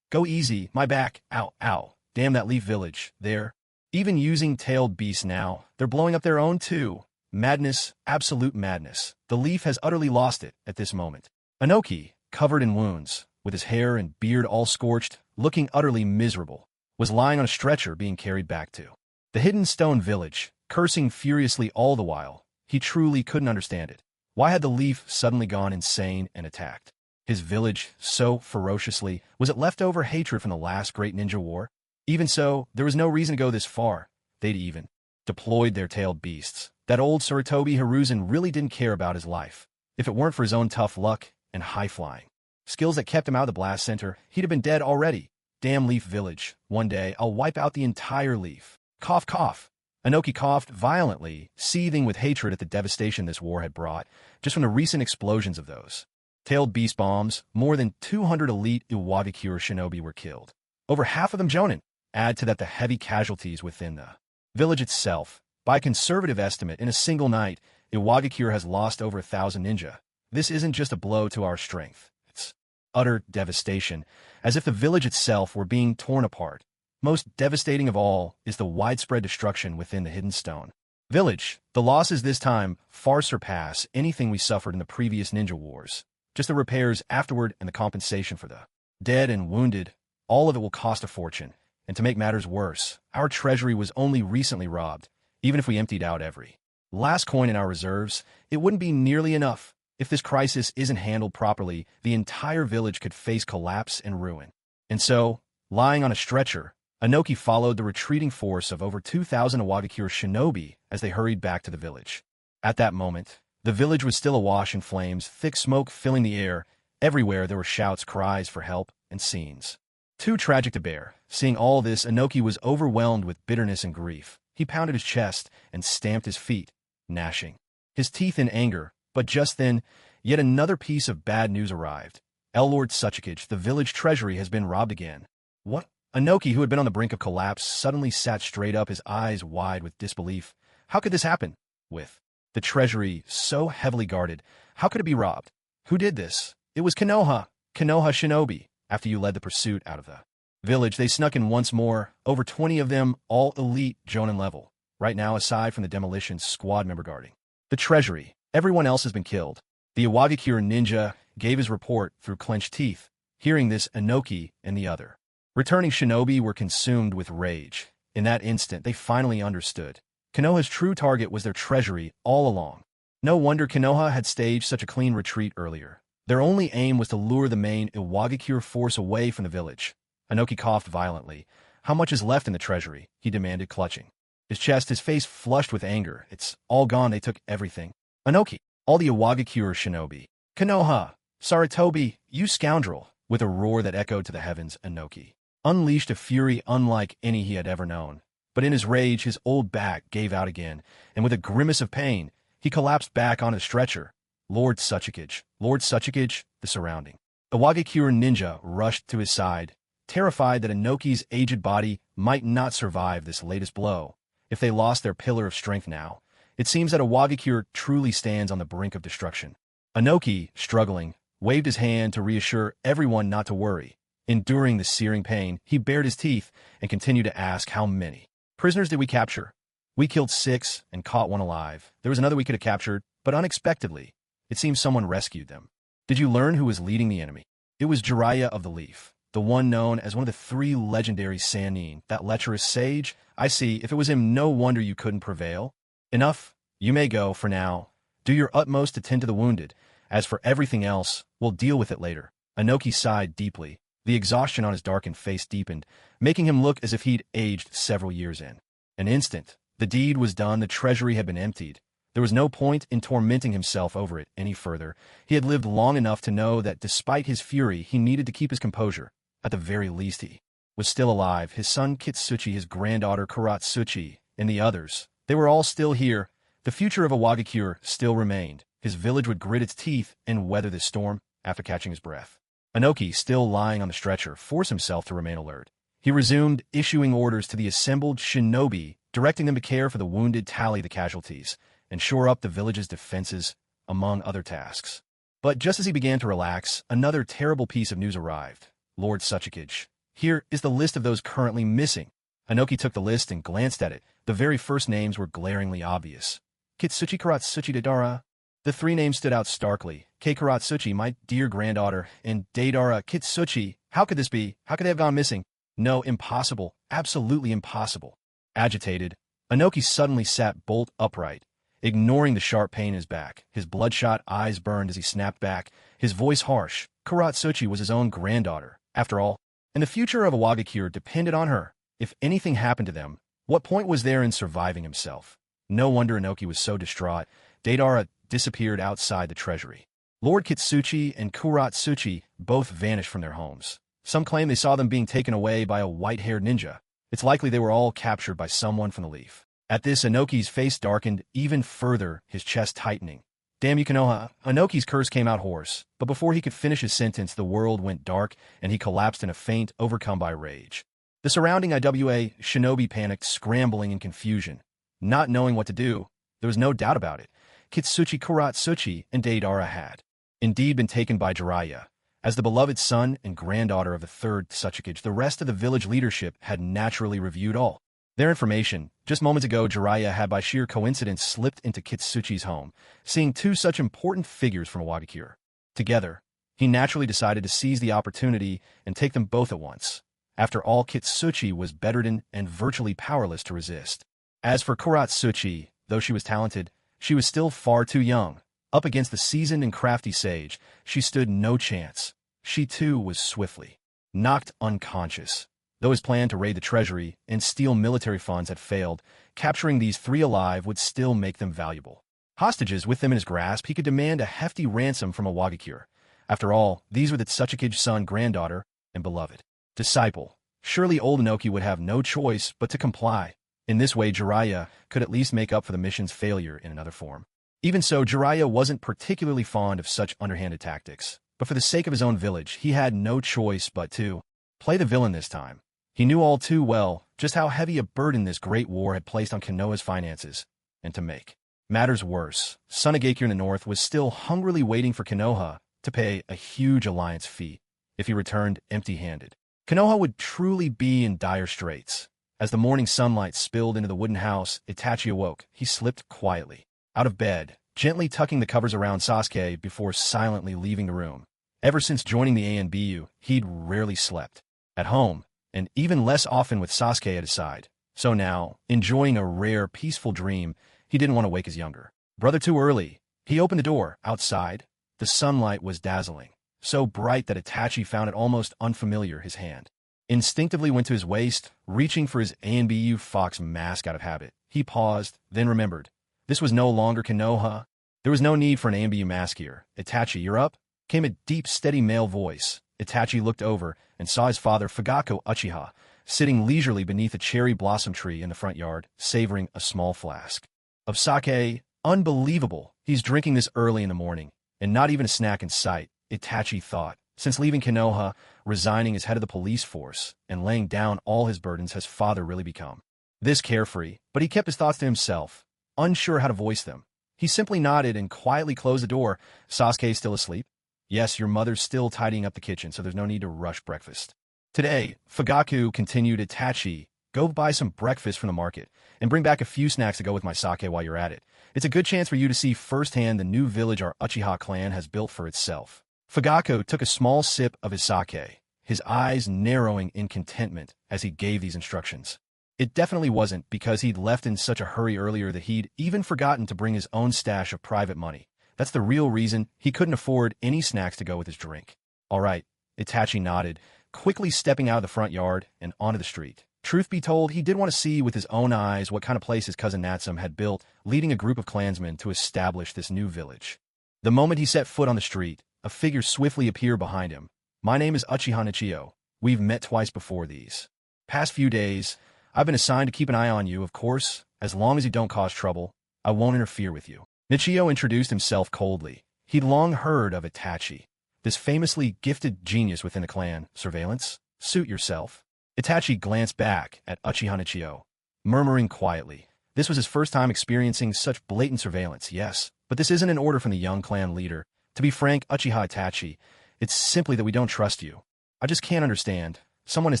Go easy, my back. Ow, ow. Damn that Leaf Village. There. Even using tailed beasts now, they're blowing up their own too. Madness, absolute madness. The Leaf has utterly lost it at this moment. Inoki, covered in wounds, with his hair and beard all scorched, looking utterly miserable, was lying on a stretcher being carried back to the Hidden Stone village, cursing furiously all the while. He truly couldn't understand it. Why had the Leaf suddenly gone insane and attacked his village so ferociously? Was it leftover hatred from the last great ninja war? Even so, there was no reason to go this far. They'd even deployed their tailed beasts. That old Sarutobi Hiruzen really didn't care about his life. If it weren't for his own tough luck and high-flying skills that kept him out of the blast center, he'd have been dead already. Damn Leaf Village. One day, I'll wipe out the entire Leaf. Cough, cough. Inoki coughed violently, seething with hatred at the devastation this war had brought, just from the recent explosions of those tailed beast bombs. More than 200 elite Iwagakure shinobi were killed. Over half of them Jonin. Add to that the heavy casualties within the village itself. By conservative estimate, in a single night, Iwagakure has lost over 1,000 ninja. This isn't just a blow to our strength. It's utter devastation, as if the village itself were being torn apart. Most devastating of all is the widespread destruction within the Hidden Stone village. The losses this time far surpass anything we suffered in the previous ninja wars. Just the repairs afterward and the compensation for the dead and wounded, all of it will cost a fortune. And to make matters worse, our treasury was only recently robbed. Even if we emptied out every last coin in our reserves, it wouldn't be nearly enough. If this crisis isn't handled properly, the entire village could face collapse and ruin. And so, lying on a stretcher, Inoki followed the retreating force of over 2,000 Iwagakure shinobi as they hurried back to the village. At that moment, the village was still awash in flames, thick smoke filling the air. Everywhere there were shouts, cries for help, and scenes too tragic to bear. Seeing all this, Inoki was overwhelmed with bitterness and grief. He pounded his chest and stamped his feet, gnashing his teeth in anger. But just then, yet another piece of bad news arrived. Lord Suchikage, the village treasury has been robbed again. What? Inoki, who had been on the brink of collapse, suddenly sat straight up, his eyes wide with disbelief. How could this happen? With the treasury so heavily guarded, how could it be robbed? Who did this? It was Konoha shinobi. After you led the pursuit out of the village, they snuck in once more, over 20 of them, all elite Jonin level. Right now, aside from the demolition squad member guarding the treasury, everyone else has been killed. The Iwagakure ninja gave his report through clenched teeth. Hearing this, Inoki and the other returning shinobi were consumed with rage. In that instant, they finally understood. Konoha's true target was their treasury all along. No wonder Konoha had staged such a clean retreat earlier. Their only aim was to lure the main Iwagakure force away from the village. Inoki coughed violently. "How much is left in the treasury?" he demanded, clutching his chest, his face flushed with anger. "It's all gone. They took everything." "Inoki, all the Iwagakure shinobi." "Konoha, Saratobi, you scoundrel!" With a roar that echoed to the heavens, Inoki unleashed a fury unlike any he had ever known. But in his rage, his old back gave out again, and with a grimace of pain, he collapsed back on a stretcher. Lord Suchikage, the surrounding Iwagakure ninja rushed to his side, terrified that Inoki's aged body might not survive this latest blow. If they lost their pillar of strength now, it seems that Iwagakure truly stands on the brink of destruction. Inoki, struggling, waved his hand to reassure everyone not to worry. Enduring the searing pain, he bared his teeth and continued to ask, "How many prisoners did we capture?" "We killed 6 and caught 1 alive. There was another we could have captured, but unexpectedly, it seems someone rescued them." "Did you learn who was leading the enemy?" "It was Jiraiya of the Leaf, the one known as one of the 3 legendary Sannin, that lecherous sage. I see, if it was him, no wonder you couldn't prevail." "Enough. You may go, for now. Do your utmost to tend to the wounded. As for everything else, we'll deal with it later." Inoki sighed deeply. The exhaustion on his darkened face deepened, making him look as if he'd aged several years in an instant. The deed was done. The treasury had been emptied. There was no point in tormenting himself over it any further. He had lived long enough to know that despite his fury, he needed to keep his composure. At the very least, he was still alive. His son Kitsuchi, his granddaughter Kuratsuchi, and the others. They were all still here. The future of Iwagakure still remained. His village would grit its teeth and weather this storm. After catching his breath, Inoki, still lying on the stretcher, forced himself to remain alert. He resumed issuing orders to the assembled shinobi, directing them to care for the wounded, tally the casualties, and shore up the village's defenses, among other tasks. But just as he began to relax, another terrible piece of news arrived. "Lord Suchikage, here is the list of those currently missing." Inoki took the list and glanced at it. The very first names were glaringly obvious. "Kitsuchi Kuratsuchi Deidara." The 3 names stood out starkly. "Kei Kuratsuchi, my dear granddaughter, and Deidara Kitsuchi. How could this be? How could they have gone missing?" "No, impossible. Absolutely impossible." Agitated, Inoki suddenly sat bolt upright, ignoring the sharp pain in his back. His bloodshot eyes burned as he snapped back, his voice harsh. Kuratsuchi was his own granddaughter, after all, and the future of Iwagakure depended on her. If anything happened to them, what point was there in surviving himself? No wonder Inoki was so distraught. Deidara disappeared outside the treasury. Lord Kitsuchi and Kuratsuchi both vanished from their homes. Some claim they saw them being taken away by a white-haired ninja. It's likely they were all captured by someone from the Leaf. At this, Inoki's face darkened even further, his chest tightening. "Damn you, Konoha." Inoki's curse came out hoarse, but before he could finish his sentence, the world went dark, and he collapsed in a faint, overcome by rage. The surrounding IWA shinobi panicked, scrambling in confusion. Not knowing what to do, there was no doubt about it. Kitsuchi Kuratsuchi and Deidara had indeed been taken by Jiraiya. As the beloved son and granddaughter of the 3rd Suchikage, the rest of the village leadership had naturally reviewed all their information. Just moments ago, Jiraiya had by sheer coincidence slipped into Kitsuchi's home, seeing 2 such important figures from Iwagakure. Together, he naturally decided to seize the opportunity and take them both at once. After all, Kitsuchi was bedridden and virtually powerless to resist. As for Kuratsuchi, though she was talented, she was still far too young. Up against the seasoned and crafty sage, she stood no chance. She too was swiftly knocked unconscious. Though his plan to raid the treasury and steal military funds had failed, capturing these 3 alive would still make them valuable. Hostages with them in his grasp, he could demand a hefty ransom from Iwagakure. After all, these were the Suchikage's son, granddaughter, and beloved disciple. Surely old Inoki would have no choice but to comply. In this way, Jiraiya could at least make up for the mission's failure in another form. Even so, Jiraiya wasn't particularly fond of such underhanded tactics, but for the sake of his own village, he had no choice but to play the villain this time. He knew all too well just how heavy a burden this great war had placed on Konoha's finances, and to make matters worse, Sunagakure in the north was still hungrily waiting for Konoha to pay a huge alliance fee if he returned empty-handed. Konoha would truly be in dire straits. As the morning sunlight spilled into the wooden house, Itachi awoke. He slipped quietly out of bed, gently tucking the covers around Sasuke before silently leaving the room. Ever since joining the ANBU, he'd rarely slept at home, and even less often with Sasuke at his side. So now, enjoying a rare, peaceful dream, he didn't want to wake his younger brother too early. He opened the door. Outside, the sunlight was dazzling, so bright that Itachi found it almost unfamiliar. His hand instinctively went to his waist, reaching for his ANBU Fox mask out of habit. He paused, then remembered. This was no longer Konoha. There was no need for an ANBU mask here. Itachi, you're up? Came a deep, steady male voice. Itachi looked over and saw his father, Fugako Uchiha, sitting leisurely beneath a cherry blossom tree in the front yard, savoring a small flask of sake. Unbelievable. He's drinking this early in the morning, and not even a snack in sight, Itachi thought. Since leaving Konoha, resigning as head of the police force, and laying down all his burdens, has father really become this carefree? But he kept his thoughts to himself, unsure how to voice them. He simply nodded and quietly closed the door. Sasuke still asleep? Yes, your mother's still tidying up the kitchen, so there's no need to rush breakfast. Today, Fugaku continued. Itachi, go buy some breakfast from the market, and bring back a few snacks to go with my sake while you're at it. It's a good chance for you to see firsthand the new village our Uchiha clan has built for itself. Fugaku took a small sip of his sake, his eyes narrowing in contentment as he gave these instructions. It definitely wasn't because he'd left in such a hurry earlier that he'd even forgotten to bring his own stash of private money. That's the real reason he couldn't afford any snacks to go with his drink. All right, Itachi nodded, quickly stepping out of the front yard and onto the street. Truth be told, he did want to see with his own eyes what kind of place his cousin Natsum had built, leading a group of clansmen to establish this new village. The moment he set foot on the street, a figure swiftly appeared behind him. My name is Uchiha Nichio. We've met twice before these past few days. I've been assigned to keep an eye on you, of course. As long as you don't cause trouble, I won't interfere with you. Nichio introduced himself coldly. He'd long heard of Itachi, this famously gifted genius within the clan. Surveillance? Suit yourself. Itachi glanced back at Uchiha Nichio, murmuring quietly. This was his first time experiencing such blatant surveillance. Yes, but this isn't an order from the young clan leader. To be frank, Uchiha Itachi, it's simply that we don't trust you. I just can't understand. Someone as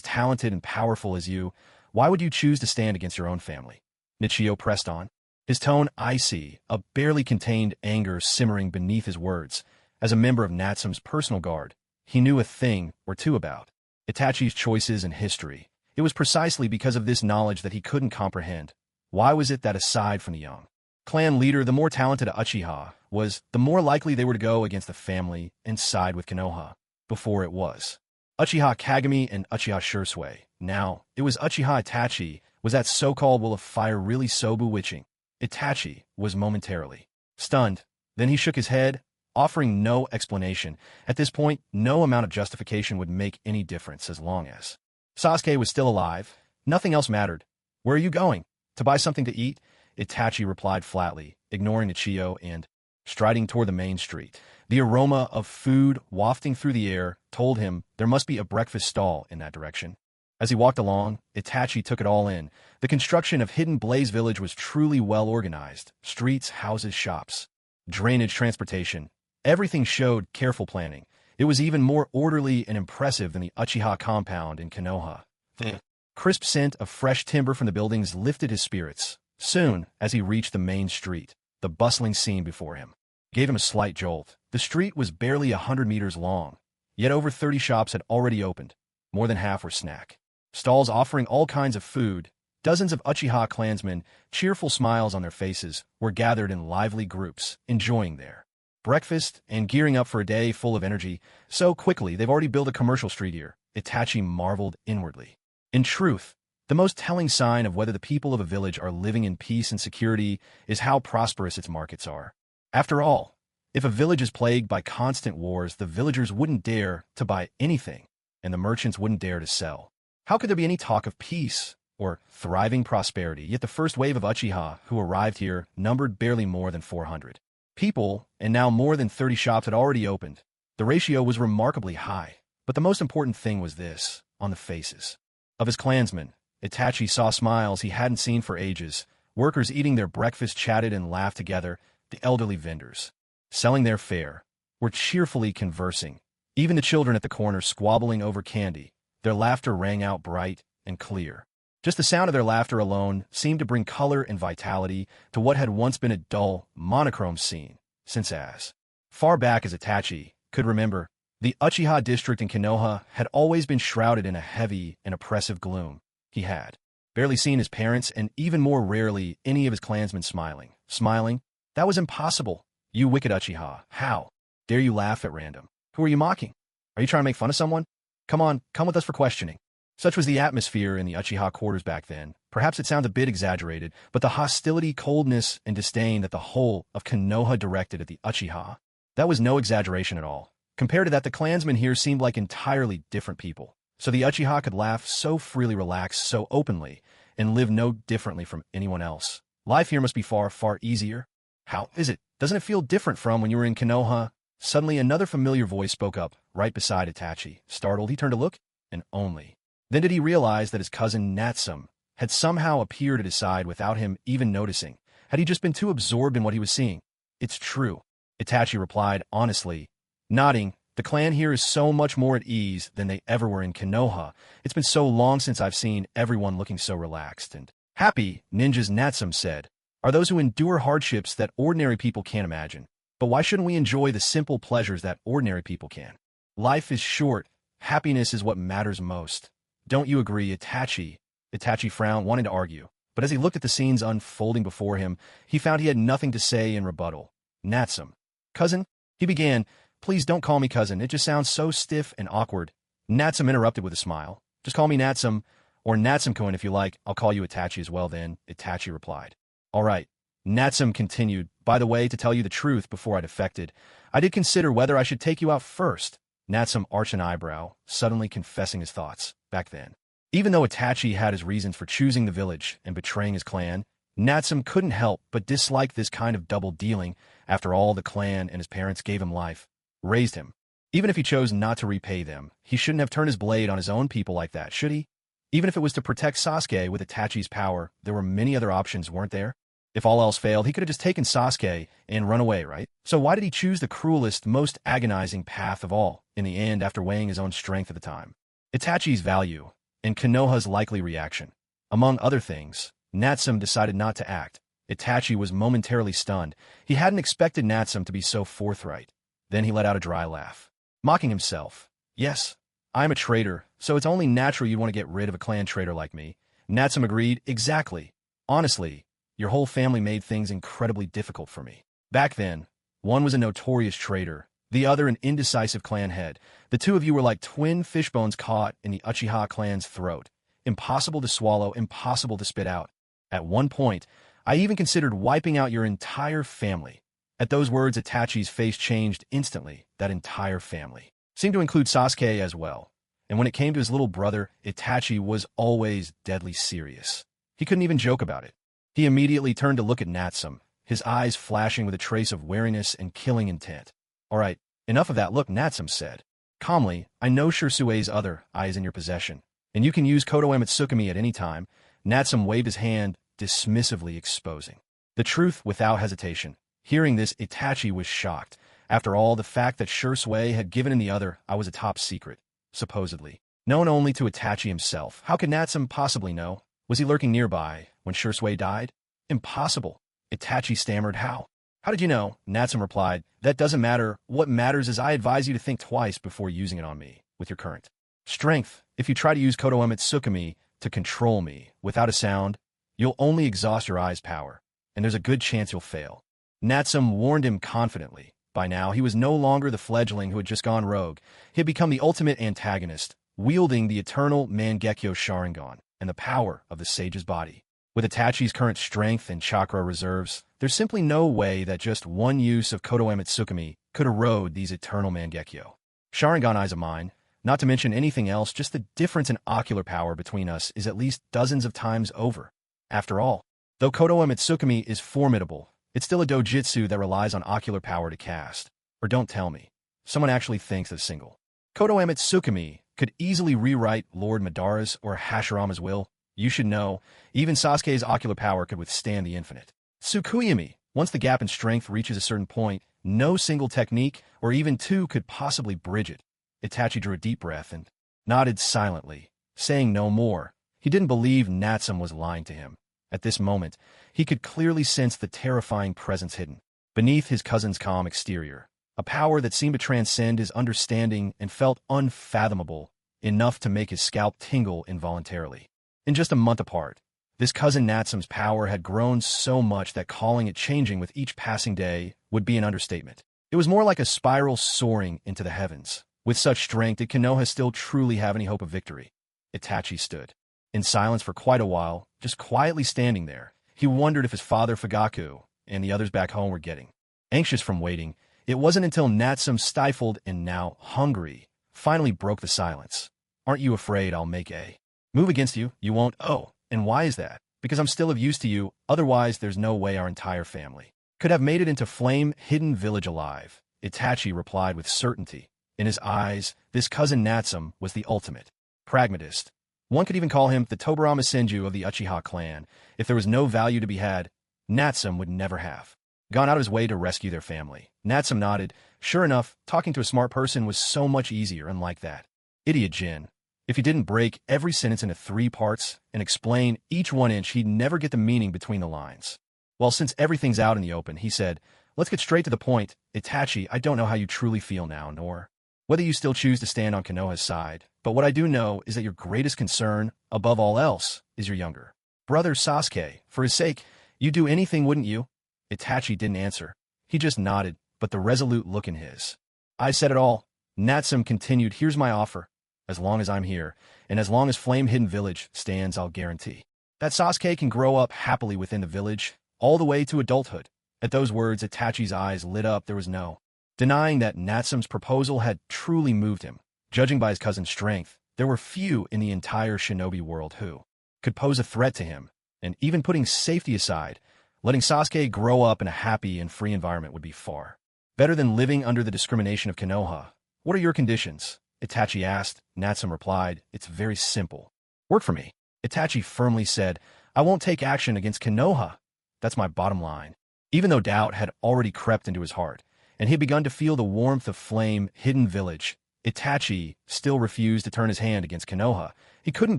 talented and powerful as you, why would you choose to stand against your own family? Nichio pressed on, his tone icy, a barely contained anger simmering beneath his words. As a member of Natsum's personal guard, he knew a thing or two about Itachi's choices and history. It was precisely because of this knowledge that he couldn't comprehend. Why was it that aside from the young clan leader, the more talented Uchiha was, the more likely they were to go against the family and side with Konoha? Before it was Uchiha Kagami and Uchiha Shursui. Now, it was Uchiha Itachi. Was that so-called will of fire really so bewitching? Itachi was momentarily stunned. Then he shook his head, offering no explanation. At this point, no amount of justification would make any difference as long as Sasuke was still alive. Nothing else mattered. Where are you going? To buy something to eat? Itachi replied flatly, ignoring Nichio and striding toward the main street. The aroma of food wafting through the air told him there must be a breakfast stall in that direction. As he walked along, Itachi took it all in. The construction of Hidden Blaze Village was truly well organized. Streets, houses, shops, drainage, transportation. Everything showed careful planning. It was even more orderly and impressive than the Uchiha compound in Konoha. The crisp scent of fresh timber from the buildings lifted his spirits. Soon, as he reached the main street, the bustling scene before him gave him a slight jolt. The street was barely 100 meters long, yet over 30 shops had already opened. More than half were snack stalls offering all kinds of food. Dozens of Uchiha clansmen, cheerful smiles on their faces, were gathered in lively groups, enjoying their breakfast and gearing up for a day full of energy. So quickly, they've already built a commercial street here. Itachi marveled inwardly. In truth, the most telling sign of whether the people of a village are living in peace and security is how prosperous its markets are. After all, if a village is plagued by constant wars, the villagers wouldn't dare to buy anything, and the merchants wouldn't dare to sell. How could there be any talk of peace or thriving prosperity? Yet the first wave of Uchiha who arrived here numbered barely more than 400 people, and now more than 30 shops had already opened. The ratio was remarkably high, but the most important thing was this: on the faces of his clansmen, Itachi saw smiles he hadn't seen for ages. Workers eating their breakfast chatted and laughed together. The elderly vendors, selling their fare, were cheerfully conversing. Even the children at the corner squabbling over candy. Their laughter rang out bright and clear. Just the sound of their laughter alone seemed to bring color and vitality to what had once been a dull, monochrome scene, since as far back as Itachi could remember, the Uchiha district in Konoha had always been shrouded in a heavy and oppressive gloom. He had barely seen his parents, and even more rarely any of his clansmen smiling. Smiling? That was impossible. "You wicked Uchiha, how dare you laugh at random? Who are you mocking? Are you trying to make fun of someone? Come on, come with us for questioning." Such was the atmosphere in the Uchiha quarters back then. Perhaps it sounds a bit exaggerated, but the hostility, coldness, and disdain that the whole of Konoha directed at the Uchiha, that was no exaggeration at all. Compared to that, the clansmen here seemed like entirely different people. So the Uchiha could laugh so freely, relax so openly, and live no differently from anyone else. Life here must be far, far easier. How is it? Doesn't it feel different from when you were in Konoha? Suddenly, another familiar voice spoke up, right beside Itachi. Startled, he turned to look, and only then did he realize that his cousin Natsum had somehow appeared at his side without him even noticing. Had he just been too absorbed in what he was seeing? "It's true," Itachi replied honestly, nodding. "The clan here is so much more at ease than they ever were in Konoha. It's been so long since I've seen everyone looking so relaxed and happy." Ninjas, Natsum said, "are those who endure hardships that ordinary people can't imagine. But why shouldn't we enjoy the simple pleasures that ordinary people can? Life is short. Happiness is what matters most. Don't you agree, Itachi?" Itachi frowned, wanting to argue. But as he looked at the scenes unfolding before him, he found he had nothing to say in rebuttal. "Natsum, cousin," he began. "Please don't call me cousin. It just sounds so stiff and awkward." Natsum interrupted with a smile. "Just call me Natsum, or Natsum-kun if you like. I'll call you Itachi as well then," Itachi replied. "All right." Natsum continued. "By the way, to tell you the truth, before I defected, I did consider whether I should take you out first." Natsum arched an eyebrow, suddenly confessing his thoughts. Back then, even though Itachi had his reasons for choosing the village and betraying his clan, Natsum couldn't help but dislike this kind of double-dealing. After all, the clan and his parents gave him life, raised him. Even if he chose not to repay them, he shouldn't have turned his blade on his own people like that, should he? Even if it was to protect Sasuke with Itachi's power, there were many other options, weren't there? If all else failed, he could have just taken Sasuke and run away, right? So why did he choose the cruelest, most agonizing path of all, in the end, after weighing his own strength at the time? Itachi's value, and Konoha's likely reaction. Among other things, Natsum decided not to act. Itachi was momentarily stunned. He hadn't expected Natsum to be so forthright. Then he let out a dry laugh, mocking himself. "Yes, I'm a traitor, so it's only natural you'd want to get rid of a clan traitor like me." Natsum agreed. "Exactly. Honestly, your whole family made things incredibly difficult for me. Back then, one was a notorious traitor, the other an indecisive clan head. The two of you were like twin fishbones caught in the Uchiha clan's throat. Impossible to swallow, impossible to spit out. At one point, I even considered wiping out your entire family." At those words, Itachi's face changed instantly. That entire family seemed to include Sasuke as well. And when it came to his little brother, Itachi was always deadly serious. He couldn't even joke about it. He immediately turned to look at Natsum, his eyes flashing with a trace of wariness and killing intent. "All right, enough of that look," Natsum said calmly. "I know Shirsue's other eye is in your possession, and you can use Kodoe Mitsukami at any time." Natsum waved his hand, dismissively exposing the truth without hesitation. Hearing this, Itachi was shocked. After all, the fact that Shirsue had given him the other eye was a top secret, supposedly known only to Itachi himself. How could Natsum possibly know? Was he lurking nearby when Shirsue died? Impossible. Itachi stammered. How did you know?" Natsum replied, "That doesn't matter. What matters is I advise you to think twice before using it on me with your current strength. If you try to use Kodoe Mitsukami to control me without a sound, you'll only exhaust your eye's power, and there's a good chance you'll fail." Natsum warned him confidently. By now, he was no longer the fledgling who had just gone rogue. He had become the ultimate antagonist, wielding the eternal Mangekyo Sharingan and the power of the sage's body. With Itachi's current strength and chakra reserves, there's simply no way that just one use of Kodoe Mitsukami could erode these eternal Mangekyo Sharingan eyes of mine. Not to mention anything else, just the difference in ocular power between us is at least dozens of times over. After all, though Kodoe Mitsukami is formidable, it's still a dojutsu that relies on ocular power to cast. Or don't tell me someone actually thinks that a single Kodoe Mitsukami could easily rewrite Lord Madara's or Hashirama's will. You should know, even Sasuke's ocular power could withstand the infinite Tsukuyami. Once the gap in strength reaches a certain point, no single technique, or even two, could possibly bridge it. Itachi drew a deep breath and nodded silently, saying no more. He didn't believe Natsum was lying to him. At this moment, he could clearly sense the terrifying presence hidden beneath his cousin's calm exterior, a power that seemed to transcend his understanding and felt unfathomable, enough to make his scalp tingle involuntarily. In just a month apart, This cousin Natsum's power had grown so much that calling it changing with each passing day would be an understatement. It was more like a spiral soaring into the heavens. With such strength, did Konoha still truly have any hope of victory? Itachi stood in silence for quite a while, just quietly standing there. He wondered if his father Fugaku and the others back home were getting anxious from waiting. It wasn't until Natsum, stifled and now hungry, finally broke the silence. Aren't you afraid I'll make a move against you? You won't? Oh, and why is that? Because I'm still of use to you, otherwise there's no way our entire family could have made it into Flame Hidden Village alive. Itachi replied with certainty. In his eyes, this cousin Natsum was the ultimate pragmatist. One could even call him the Tobirama Senju of the Uchiha clan. If there was no value to be had, Natsum would never have gone out of his way to rescue their family. Natsum nodded. Sure enough, talking to a smart person was so much easier, unlike that idiot Jin. If he didn't break every sentence into 3 parts and explain each 1 inch, he'd never get the meaning between the lines. Well, since everything's out in the open, he said, let's get straight to the point. Itachi, I don't know how you truly feel now, nor whether you still choose to stand on Konoha's side, but what I do know is that your greatest concern, above all else, is your younger brother Sasuke. For his sake, you'd do anything, wouldn't you? Itachi didn't answer. He just nodded, but the resolute look in his eyes said it all. Natsum continued, here's my offer. As long as I'm here, and as long as Flame Hidden Village stands, I'll guarantee that Sasuke can grow up happily within the village, all the way to adulthood. At those words, Itachi's eyes lit up. There was no denying that Natsum's proposal had truly moved him. Judging by his cousin's strength, there were few in the entire shinobi world who could pose a threat to him, and even putting safety aside, letting Sasuke grow up in a happy and free environment would be far better than living under the discrimination of Konoha. What are your conditions? Itachi asked. Natsum replied, it's very simple. Work for me. Itachi firmly said, I won't take action against Konoha. That's my bottom line. Even though doubt had already crept into his heart, and he had begun to feel the warmth of Flame Hidden Village, Itachi still refused to turn his hand against Konoha. He couldn't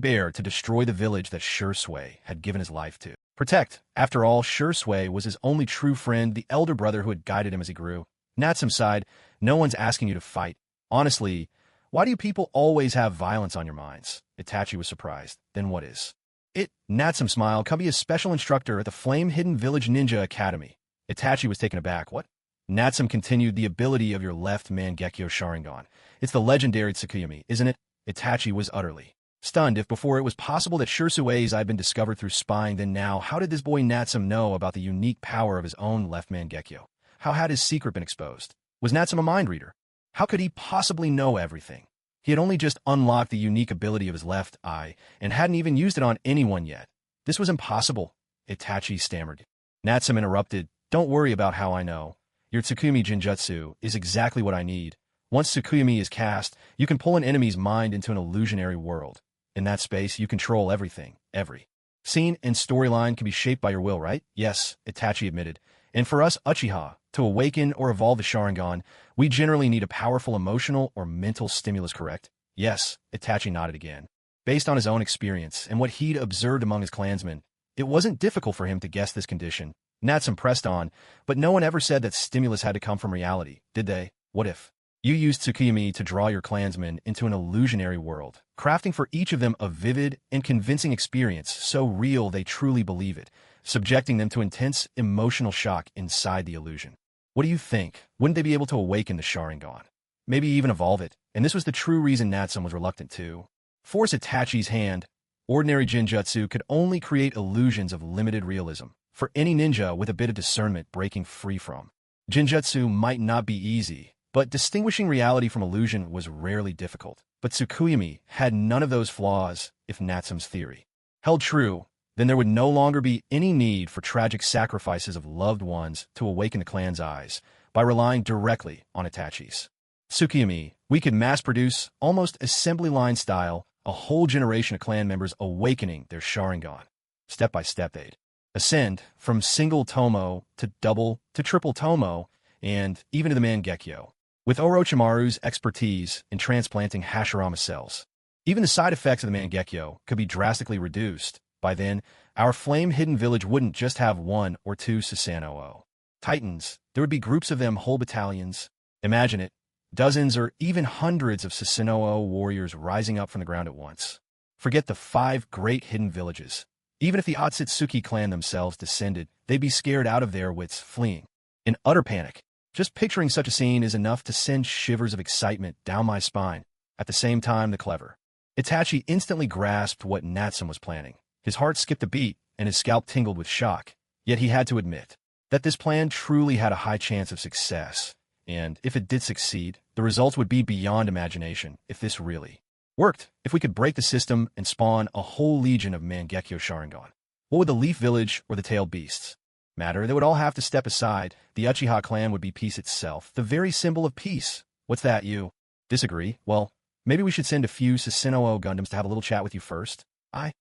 bear to destroy the village that Shursui had given his life to protect. After all, Shursui was his only true friend, the elder brother who had guided him as he grew. Natsum sighed, no one's asking you to fight. Honestly, why do you people always have violence on your minds? Itachi was surprised. Then what is it? Natsum smiled. Come be a special instructor at the Flame Hidden Village Ninja Academy. Itachi was taken aback. What? Natsum continued, the ability of your left Mangekyo Sharingan. It's the legendary Tsukuyomi, isn't it? Itachi was utterly stunned. If before it was possible that Shursui's had been discovered through spying, then now, how did this boy Natsum know about the unique power of his own left Mangekyo? How had his secret been exposed? Was Natsum a mind reader? How could he possibly know everything? He had only just unlocked the unique ability of his left eye and hadn't even used it on anyone yet. This was impossible, Itachi stammered. Natsum interrupted, don't worry about how I know. Your Tsukuyomi Jinjutsu is exactly what I need. Once Tsukuyomi is cast, you can pull an enemy's mind into an illusionary world. In that space, you control everything. Every scene and storyline can be shaped by your will, right? Yes, Itachi admitted. And for us Uchiha, to awaken or evolve the Sharingan, we generally need a powerful emotional or mental stimulus, correct? Yes, Itachi nodded again. Based on his own experience and what he'd observed among his clansmen, it wasn't difficult for him to guess this condition. Natsum pressed on, but no one ever said that stimulus had to come from reality, did they? What if you used Tsukuyomi to draw your clansmen into an illusionary world, crafting for each of them a vivid and convincing experience so real they truly believe it, subjecting them to intense emotional shock inside the illusion? What do you think? Wouldn't they be able to awaken the Sharingan? Maybe even evolve it? And this was the true reason Natsum was reluctant to force Itachi's hand. Ordinary Jinjutsu could only create illusions of limited realism. For any ninja with a bit of discernment, breaking free from Jinjutsu might not be easy, but distinguishing reality from illusion was rarely difficult. But Tsukuyomi had none of those flaws. If Natsum's theory held true, then there would no longer be any need for tragic sacrifices of loved ones to awaken the clan's eyes by relying directly on Itachi's Tsukuyomi. We could mass-produce, almost assembly line style, a whole generation of clan members awakening their Sharingan. Step by step, they'd ascend from single tomo to double to triple tomo, and even to the Mangekyo. With Orochimaru's expertise in transplanting Hashirama cells, even the side effects of the Mangekyo could be drastically reduced. By then, our flame-hidden village wouldn't just have 1 or 2 Susanoo Titans. There would be groups of them, whole battalions. Imagine it, dozens or even hundreds of Susanoo warriors rising up from the ground at once. Forget the 5 great hidden villages. Even if the Otsutsuki clan themselves descended, they'd be scared out of their wits, fleeing. In utter panic. Just picturing such a scene is enough to send shivers of excitement down my spine. At the same time, the clever Itachi instantly grasped what Natsum was planning. His heart skipped a beat, and his scalp tingled with shock. Yet he had to admit that this plan truly had a high chance of success. And if it did succeed, the results would be beyond imagination if this really worked. If we could break the system and spawn a whole legion of Mangekyo Sharingan. What would the Leaf Village or the Tailed Beasts matter? They would all have to step aside. The Uchiha clan would be peace itself, the very symbol of peace. What's that, you disagree? Well, maybe we should send a few Susanoo Gundams to have a little chat with you first.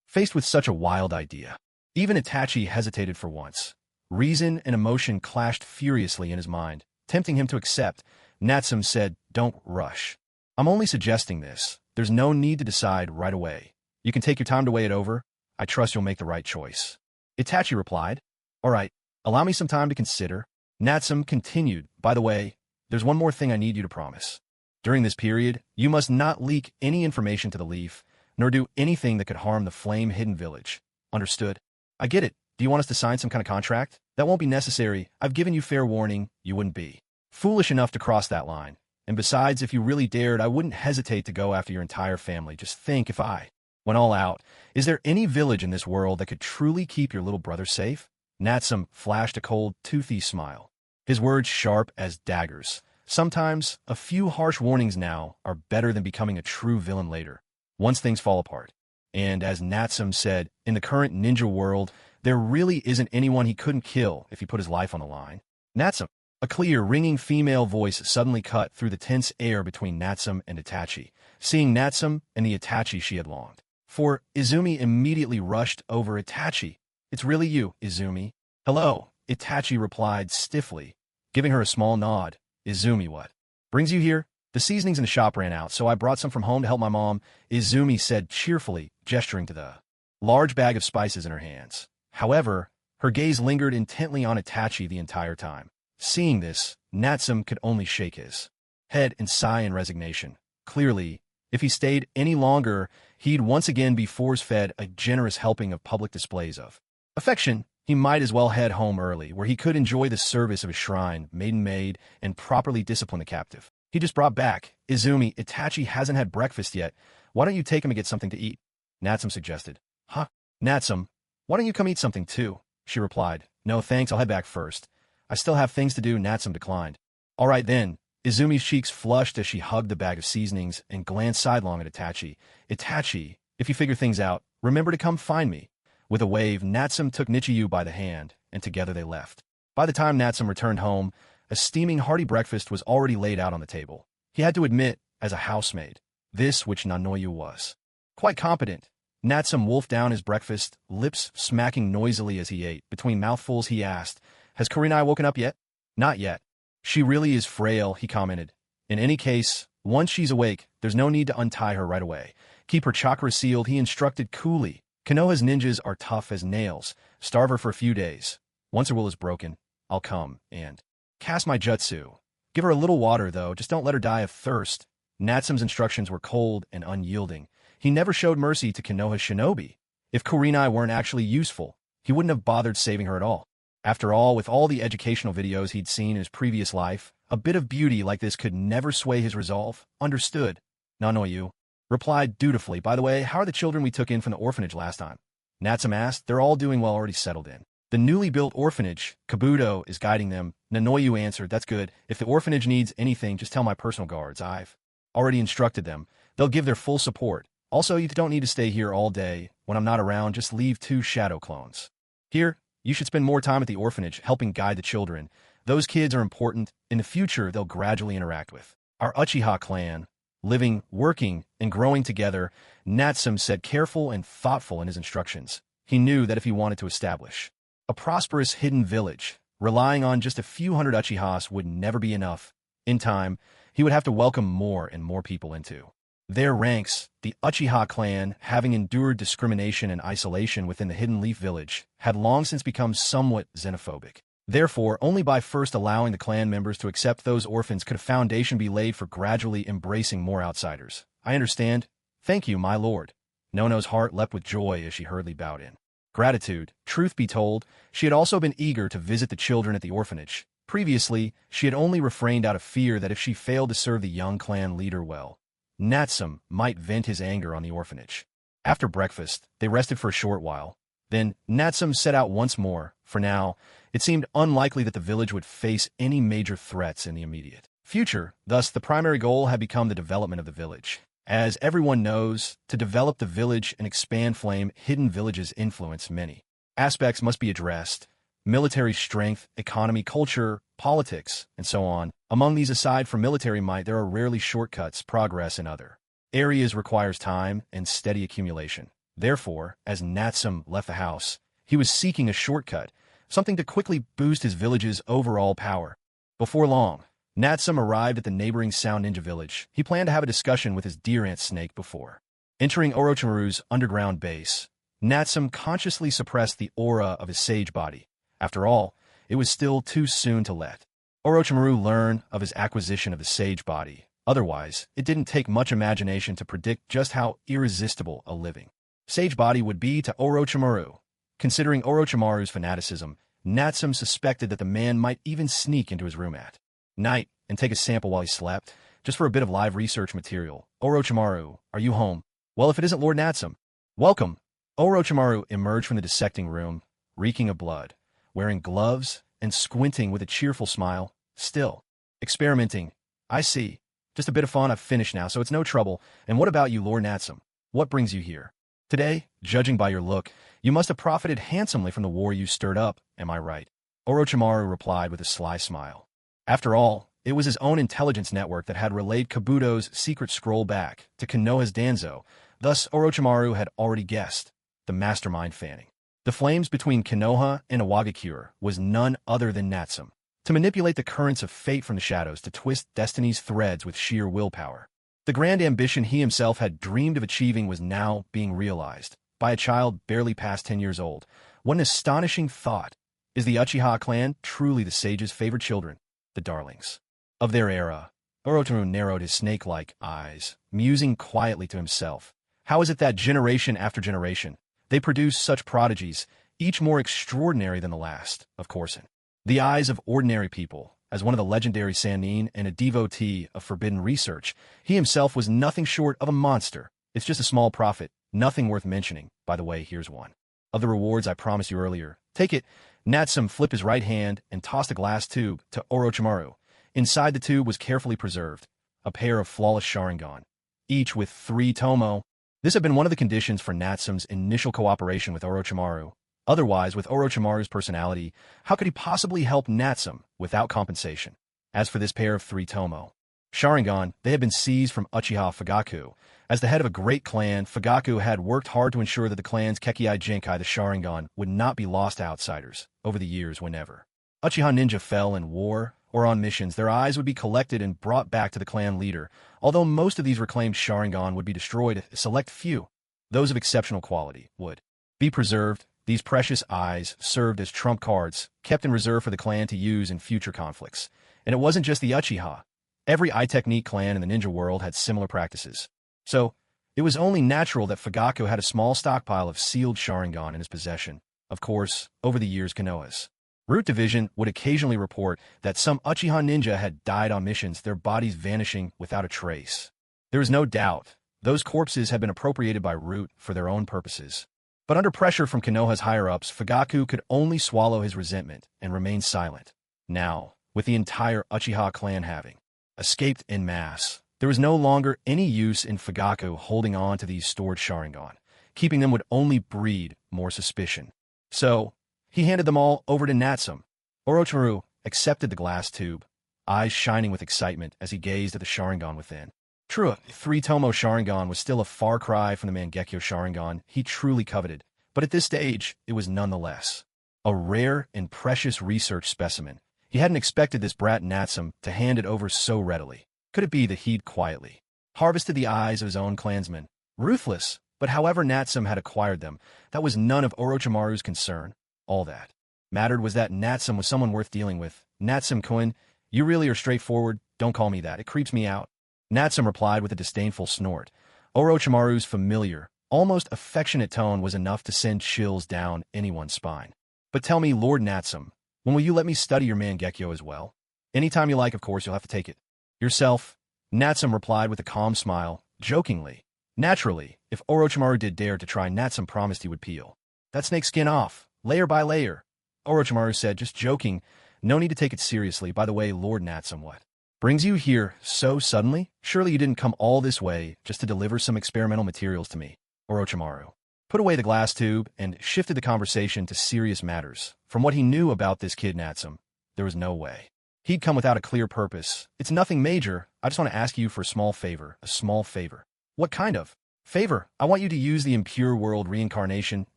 Faced with such a wild idea, even Itachi hesitated for once. Reason and emotion clashed furiously in his mind, tempting him to accept. Natsum said, "Don't rush. I'm only suggesting this. There's no need to decide right away. You can take your time to weigh it over. I trust you'll make the right choice." Itachi replied, "All right, allow me some time to consider." Natsum continued, "By the way, there's one more thing I need you to promise. During this period, you must not leak any information to the Leaf, nor do anything that could harm the Flame-Hidden Village. Understood? I get it. Do you want us to sign some kind of contract? That won't be necessary. I've given you fair warning. You wouldn't be foolish enough to cross that line. And besides, if you really dared, I wouldn't hesitate to go after your entire family. Just think, if I went all out, is there any village in this world that could truly keep your little brother safe?" Natsum flashed a cold, toothy smile, his words sharp as daggers. Sometimes, a few harsh warnings now are better than becoming a true villain later, once things fall apart. And as Natsum said, in the current ninja world, there really isn't anyone he couldn't kill if he put his life on the line. Natsum. A clear, ringing female voice suddenly cut through the tense air between Natsum and Itachi, seeing Natsum and the Itachi she had longed for. Izumi immediately rushed over Itachi. "It's really you, Izumi." "Hello," Itachi replied stiffly, giving her a small nod. "Izumi, what brings you here?" "The seasonings in the shop ran out, so I brought some from home to help my mom," Izumi said cheerfully, gesturing to the large bag of spices in her hands. However, her gaze lingered intently on Itachi the entire time. Seeing this, Natsum could only shake his head and sigh in resignation. Clearly, if he stayed any longer, he'd once again be force-fed a generous helping of public displays of affection. He might as well head home early, where he could enjoy the service of his shrine, maiden-maid, and properly discipline the captive he just brought back. "Izumi, Itachi hasn't had breakfast yet. Why don't you take him and get something to eat?" Natsum suggested. "Huh? Natsum, why don't you come eat something too?" she replied. "No thanks, I'll head back first. I still have things to do," Natsum declined. "All right then." Izumi's cheeks flushed as she hugged the bag of seasonings and glanced sidelong at Itachi. "Itachi, if you figure things out, remember to come find me." With a wave, Natsum took Nichiyu by the hand, and together they left. By the time Natsum returned home, a steaming hearty breakfast was already laid out on the table. He had to admit, as a housemaid, this which Nanoyu was quite competent. Natsum wolfed down his breakfast, lips smacking noisily as he ate. Between mouthfuls he asked, "Has Kurenai woken up yet?" "Not yet. She really is frail," he commented. "In any case, once she's awake, there's no need to untie her right away. Keep her chakra sealed," he instructed coolly. "Konoha's ninjas are tough as nails. Starve her for a few days. Once her will is broken, I'll come and cast my jutsu. Give her a little water, though. Just don't let her die of thirst." Natsum's instructions were cold and unyielding. He never showed mercy to Konoha's shinobi. If Kurenai weren't actually useful, he wouldn't have bothered saving her at all. After all, with all the educational videos he'd seen in his previous life, a bit of beauty like this could never sway his resolve. "Understood," Nanoyu replied dutifully. "By the way, how are the children we took in from the orphanage last time?" Natsum asked. "They're all doing well, already settled in the newly built orphanage. Kabuto is guiding them." Nanoyu answered. "That's good. If the orphanage needs anything, just tell my personal guards. I've already instructed them. They'll give their full support. Also, you don't need to stay here all day. When I'm not around, just leave 2 shadow clones here. You should spend more time at the orphanage, helping guide the children. Those kids are important. In the future, they'll gradually interact with our Uchiha clan, living, working, and growing together." Natsum said, careful and thoughtful in his instructions. He knew that if he wanted to establish a prosperous hidden village, relying on just a few hundred Uchihas would never be enough. In time, he would have to welcome more and more people into their ranks. The Uchiha clan, having endured discrimination and isolation within the Hidden Leaf Village, had long since become somewhat xenophobic. Therefore, only by first allowing the clan members to accept those orphans could a foundation be laid for gradually embracing more outsiders. "I understand. Thank you, my lord." Nono's heart leapt with joy as she hurriedly bowed in Gratitude. Truth be told, she had also been eager to visit the children at the orphanage. Previously, she had only refrained out of fear that if she failed to serve the young clan leader well, Natsum might vent his anger on the orphanage. After breakfast, they rested for a short while. Then, Natsum set out once more. For now, it seemed unlikely that the village would face any major threats in the immediate future. Thus, the primary goal had become the development of the village. As everyone knows, to develop the village and expand Flame Hidden Village's influence, many aspects must be addressed: military strength, economy, culture, politics, and so on. Among these, aside from military might, there are rarely shortcuts. Progress in other areas requires time and steady accumulation. Therefore, as Natsum left the house, he was seeking a shortcut, something to quickly boost his village's overall power. Before long, Natsum arrived at the neighboring Sound Ninja village. He planned to have a discussion with his deer ant snake before entering Orochimaru's underground base. Natsum consciously suppressed the aura of his sage body. After all, it was still too soon to let Orochimaru learn of his acquisition of the sage body. Otherwise, it didn't take much imagination to predict just how irresistible a living sage body would be to Orochimaru. Considering Orochimaru's fanaticism, Natsum suspected that the man might even sneak into his room at night and take a sample while he slept, just for a bit of live research material. Orochimaru, are you home? Well, if it isn't Lord Natsum. Welcome. Orochimaru emerged from the dissecting room, reeking of blood, wearing gloves and squinting with a cheerful smile. Still experimenting. I see. Just a bit of fun. I've finished now, so it's no trouble. And what about you, Lord Natsum? What brings you here? Today, judging by your look, you must have profited handsomely from the war you stirred up, am I right? Orochimaru replied with a sly smile. After all, it was his own intelligence network that had relayed Kabuto's secret scroll back to Konoha's Danzo. Thus, Orochimaru had already guessed the mastermind fanning the flames between Konoha and Iwagakure was none other than Natsum, to manipulate the currents of fate from the shadows, to twist destiny's threads with sheer willpower. The grand ambition he himself had dreamed of achieving was now being realized by a child barely past 10 years old. What an astonishing thought! Is the Uchiha clan truly the sage's favorite children, the darlings of their era? Orochimaru narrowed his snake-like eyes, musing quietly to himself. How is it that generation after generation, they produce such prodigies, each more extraordinary than the last, of course, in the eyes of ordinary people? As one of the legendary Sannin and a devotee of forbidden research, he himself was nothing short of a monster. It's just a small profit, nothing worth mentioning. By the way, here's one of the rewards I promised you earlier. Take it. Natsum flipped his right hand and tossed a glass tube to Orochimaru. Inside the tube was carefully preserved a pair of flawless Sharingan, each with 3 tomo. This had been one of the conditions for Natsum's initial cooperation with Orochimaru. Otherwise, with Orochimaru's personality, how could he possibly help Natsum without compensation? As for this pair of 3 tomo Sharingan, they had been seized from Uchiha Fugaku. As the head of a great clan, Fugaku had worked hard to ensure that the clan's Kekkei Jinkai, the Sharingan, would not be lost to outsiders. Over the years, whenever Uchiha ninja fell in war or on missions, their eyes would be collected and brought back to the clan leader. Although most of these reclaimed Sharingan would be destroyed, a select few, those of exceptional quality, would be preserved. These precious eyes served as trump cards, kept in reserve for the clan to use in future conflicts. And it wasn't just the Uchiha. Every eye-technique clan in the ninja world had similar practices. So, it was only natural that Fugaku had a small stockpile of sealed Sharingan in his possession. Of course, over the years, Konoha's Root Division would occasionally report that some Uchiha ninja had died on missions, their bodies vanishing without a trace. There is no doubt those corpses had been appropriated by Root for their own purposes. But under pressure from Konoha's higher-ups, Fugaku could only swallow his resentment and remain silent. Now, with the entire Uchiha clan having escaped en masse, there was no longer any use in Fugaku holding on to these stored Sharingan. Keeping them would only breed more suspicion. So, he handed them all over to Natsum. Orochimaru accepted the glass tube, eyes shining with excitement as he gazed at the Sharingan within. True, a 3 tomo Sharingan was still a far cry from the Mangekyo Sharingan he truly coveted, but at this stage, it was nonetheless a rare and precious research specimen. He hadn't expected this brat Natsum to hand it over so readily. Could it be that he'd quietly harvested the eyes of his own clansmen? Ruthless, but however Natsum had acquired them, that was none of Orochimaru's concern. All that mattered was that Natsum was someone worth dealing with. Natsum-kun, you really are straightforward. Don't call me that. It creeps me out. Natsum replied with a disdainful snort. Orochimaru's familiar, almost affectionate tone was enough to send chills down anyone's spine. But tell me, Lord Natsum, when will you let me study your mangekyo as well? Anytime you like, of course, you'll have to take it. Yourself? Natsum replied with a calm smile, jokingly. Naturally, if Orochimaru did dare to try, Natsum promised he would peel that snake skin off, layer by layer. Orochimaru said, just joking, no need to take it seriously. By the way, Lord Natsum, what brings you here so suddenly? Surely you didn't come all this way just to deliver some experimental materials to me. Orochimaru put away the glass tube and shifted the conversation to serious matters. From what he knew about this kid Natsum, there was no way he'd come without a clear purpose. It's nothing major. I just want to ask you for a small favor. A small favor. What kind of favor? I want you to use the impure world reincarnation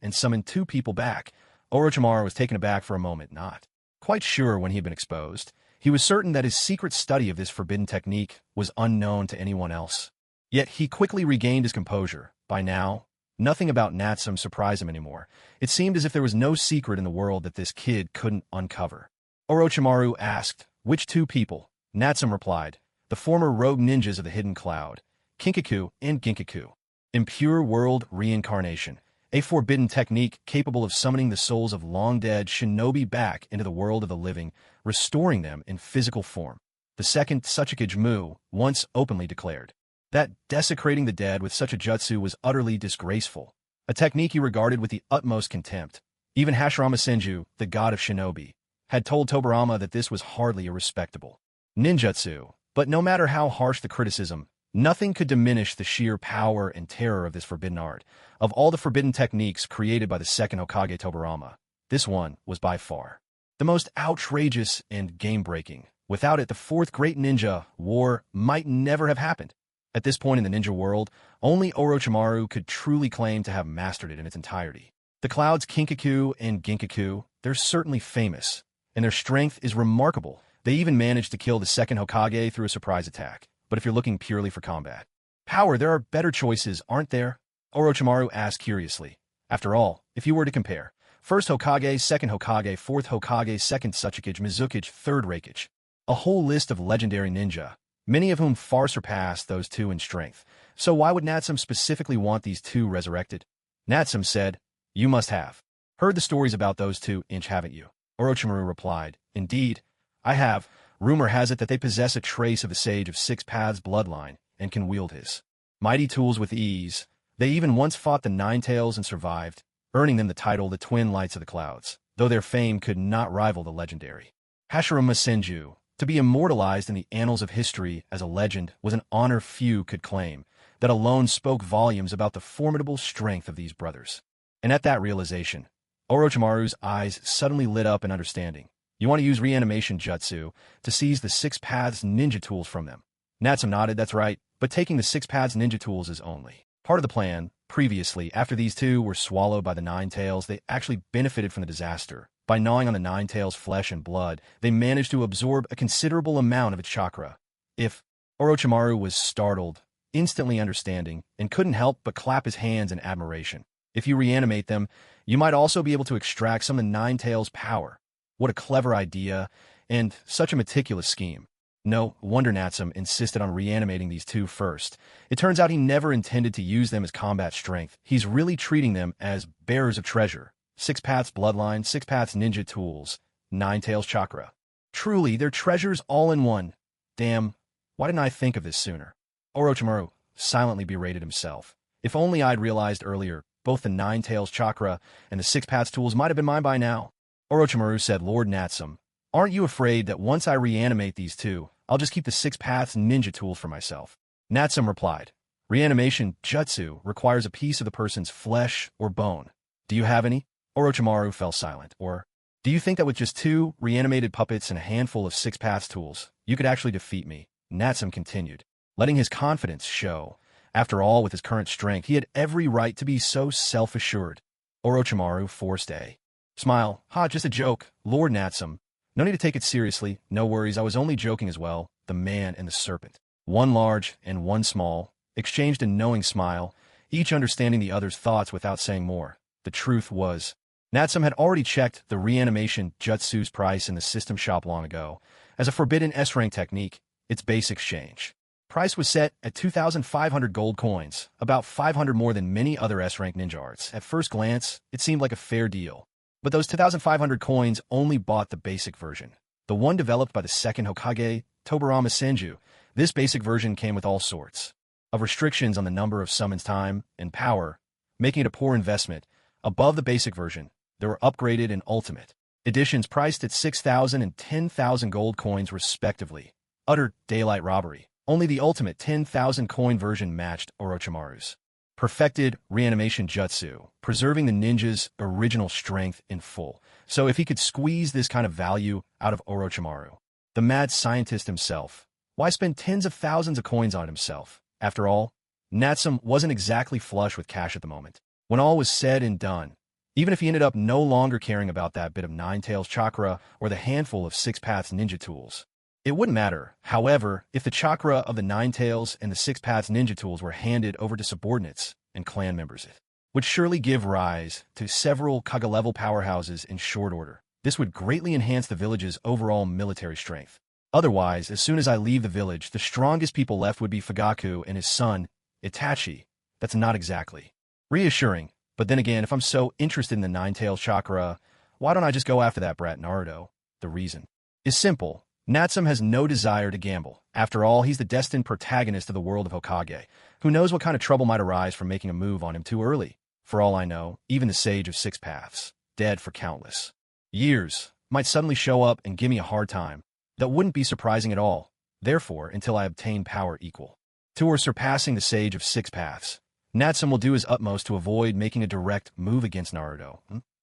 and summon 2 people back. Orochimaru was taken aback for a moment, not quite sure when he had been exposed. He was certain that his secret study of this forbidden technique was unknown to anyone else. Yet he quickly regained his composure. By now, nothing about Natsum surprised him anymore. It seemed as if there was no secret in the world that this kid couldn't uncover. Orochimaru asked, which 2 people? Natsum replied, the former rogue ninjas of the Hidden Cloud, Kinkaku and Ginkaku. Impure world reincarnation, a forbidden technique capable of summoning the souls of long-dead shinobi back into the world of the living, restoring them in physical form. The second Tsuchikage Mu once openly declared that desecrating the dead with such a jutsu was utterly disgraceful, a technique he regarded with the utmost contempt. Even Hashirama Senju, the god of shinobi, had told Tobirama that this was hardly a respectable ninjutsu. But no matter how harsh the criticism, nothing could diminish the sheer power and terror of this forbidden art. Of all the forbidden techniques created by the second Hokage Tobirama, this one was by far the most outrageous and game-breaking. Without it, the 4th Great Ninja War might never have happened. At this point in the ninja world, only Orochimaru could truly claim to have mastered it in its entirety. The Cloud's Kinkaku and Ginkaku, they're certainly famous, and their strength is remarkable. They even managed to kill the second Hokage through a surprise attack. But if you're looking purely for combat power, there are better choices, aren't there? Orochimaru asked curiously. After all, if you were to compare, 1st Hokage, 2nd Hokage, 4th Hokage, 2nd Tsuchikage, Mizukage, 3rd Reikage, a whole list of legendary ninja, many of whom far surpass those 2 in strength. So why would Natsum specifically want these 2 resurrected? Natsum said, you must have heard the stories about those 2, haven't you? Orochimaru replied, indeed, I have. Rumor has it that they possess a trace of the Sage of 6 Paths bloodline and can wield his mighty tools with ease. They even once fought the Nine Tails and survived, earning them the title the Twin Lights of the Clouds, though their fame could not rival the legendary Hashirama Senju. To be immortalized in the annals of history as a legend was an honor few could claim. That alone spoke volumes about the formidable strength of these brothers. And at that realization, Orochimaru's eyes suddenly lit up in understanding. You want to use reanimation jutsu to seize the 6 Paths ninja tools from them. Natsum nodded, that's right, but taking the 6 Paths ninja tools is only part of the plan. Previously, after these 2 were swallowed by the Nine Tails, they actually benefited from the disaster. By gnawing on the Nine Tails' flesh and blood, they managed to absorb a considerable amount of its chakra. If Orochimaru was startled, instantly understanding, and couldn't help but clap his hands in admiration. If you reanimate them, you might also be able to extract some of the Nine Tails' power. What a clever idea, and such a meticulous scheme. No wonder Natsum insisted on reanimating these 2 first. It turns out he never intended to use them as combat strength. He's really treating them as bearers of treasure. 6 Paths bloodline, 6 Paths ninja tools, Nine Tails chakra. Truly, they're treasures all in one. Damn, why didn't I think of this sooner? Orochimaru silently berated himself. If only I'd realized earlier, both the Nine Tails chakra and the 6 Paths tools might have been mine by now. Orochimaru said, Lord Natsum, aren't you afraid that once I reanimate these 2, I'll just keep the 6 Paths ninja tools for myself? Natsum replied, reanimation jutsu requires a piece of the person's flesh or bone. Do you have any? Orochimaru fell silent. Or, do you think that with just 2 reanimated puppets and a handful of 6 Paths tools, you could actually defeat me? Natsum continued, letting his confidence show. After all, with his current strength, he had every right to be so self-assured. Orochimaru forced a smile. Ha, just a joke, Lord Natsum. No need to take it seriously. No worries, I was only joking as well. The man and the serpent, one large and one small, exchanged a knowing smile, each understanding the other's thoughts without saying more. The truth was, Natsum had already checked the reanimation jutsu's price in the system shop long ago. As a forbidden S-rank technique, its base exchange Price was set at 2,500 gold coins, about 500 more than many other S-rank ninja arts. At first glance, it seemed like a fair deal. But those 2,500 coins only bought the basic version, the one developed by the second Hokage, Tobarama Senju. This basic version came with all sorts of restrictions on the number of summons time and power, making it a poor investment. Above the basic version, there were upgraded and ultimate editions priced at 6,000 and 10,000 gold coins respectively. Utter daylight robbery. Only the ultimate 10,000 coin version matched Orochimaru's perfected reanimation jutsu, preserving the ninja's original strength in full. So if he could squeeze this kind of value out of Orochimaru, the mad scientist himself, why spend tens of thousands of coins on himself? After all, Natsum wasn't exactly flush with cash at the moment. When all was said and done, even if he ended up no longer caring about that bit of Nine Tails chakra or the handful of Six Paths ninja tools, it wouldn't matter. However, if the chakra of the Nine Tails and the Six Paths ninja tools were handed over to subordinates and clan members, it would surely give rise to several Kage-level powerhouses in short order. This would greatly enhance the village's overall military strength. Otherwise, as soon as I leave the village, the strongest people left would be Fugaku and his son, Itachi. That's not exactly reassuring. But then again, if I'm so interested in the Nine Tails chakra, why don't I just go after that brat Naruto? The reason is simple. Natsum has no desire to gamble. After all, he's the destined protagonist of the world of Hokage. Who knows what kind of trouble might arise from making a move on him too early? For all I know, even the Sage of Six Paths, dead for countless years, might suddenly show up and give me a hard time. That wouldn't be surprising at all. Therefore, until I obtain power equal to or surpassing the Sage of Six Paths, Natsum will do his utmost to avoid making a direct move against Naruto.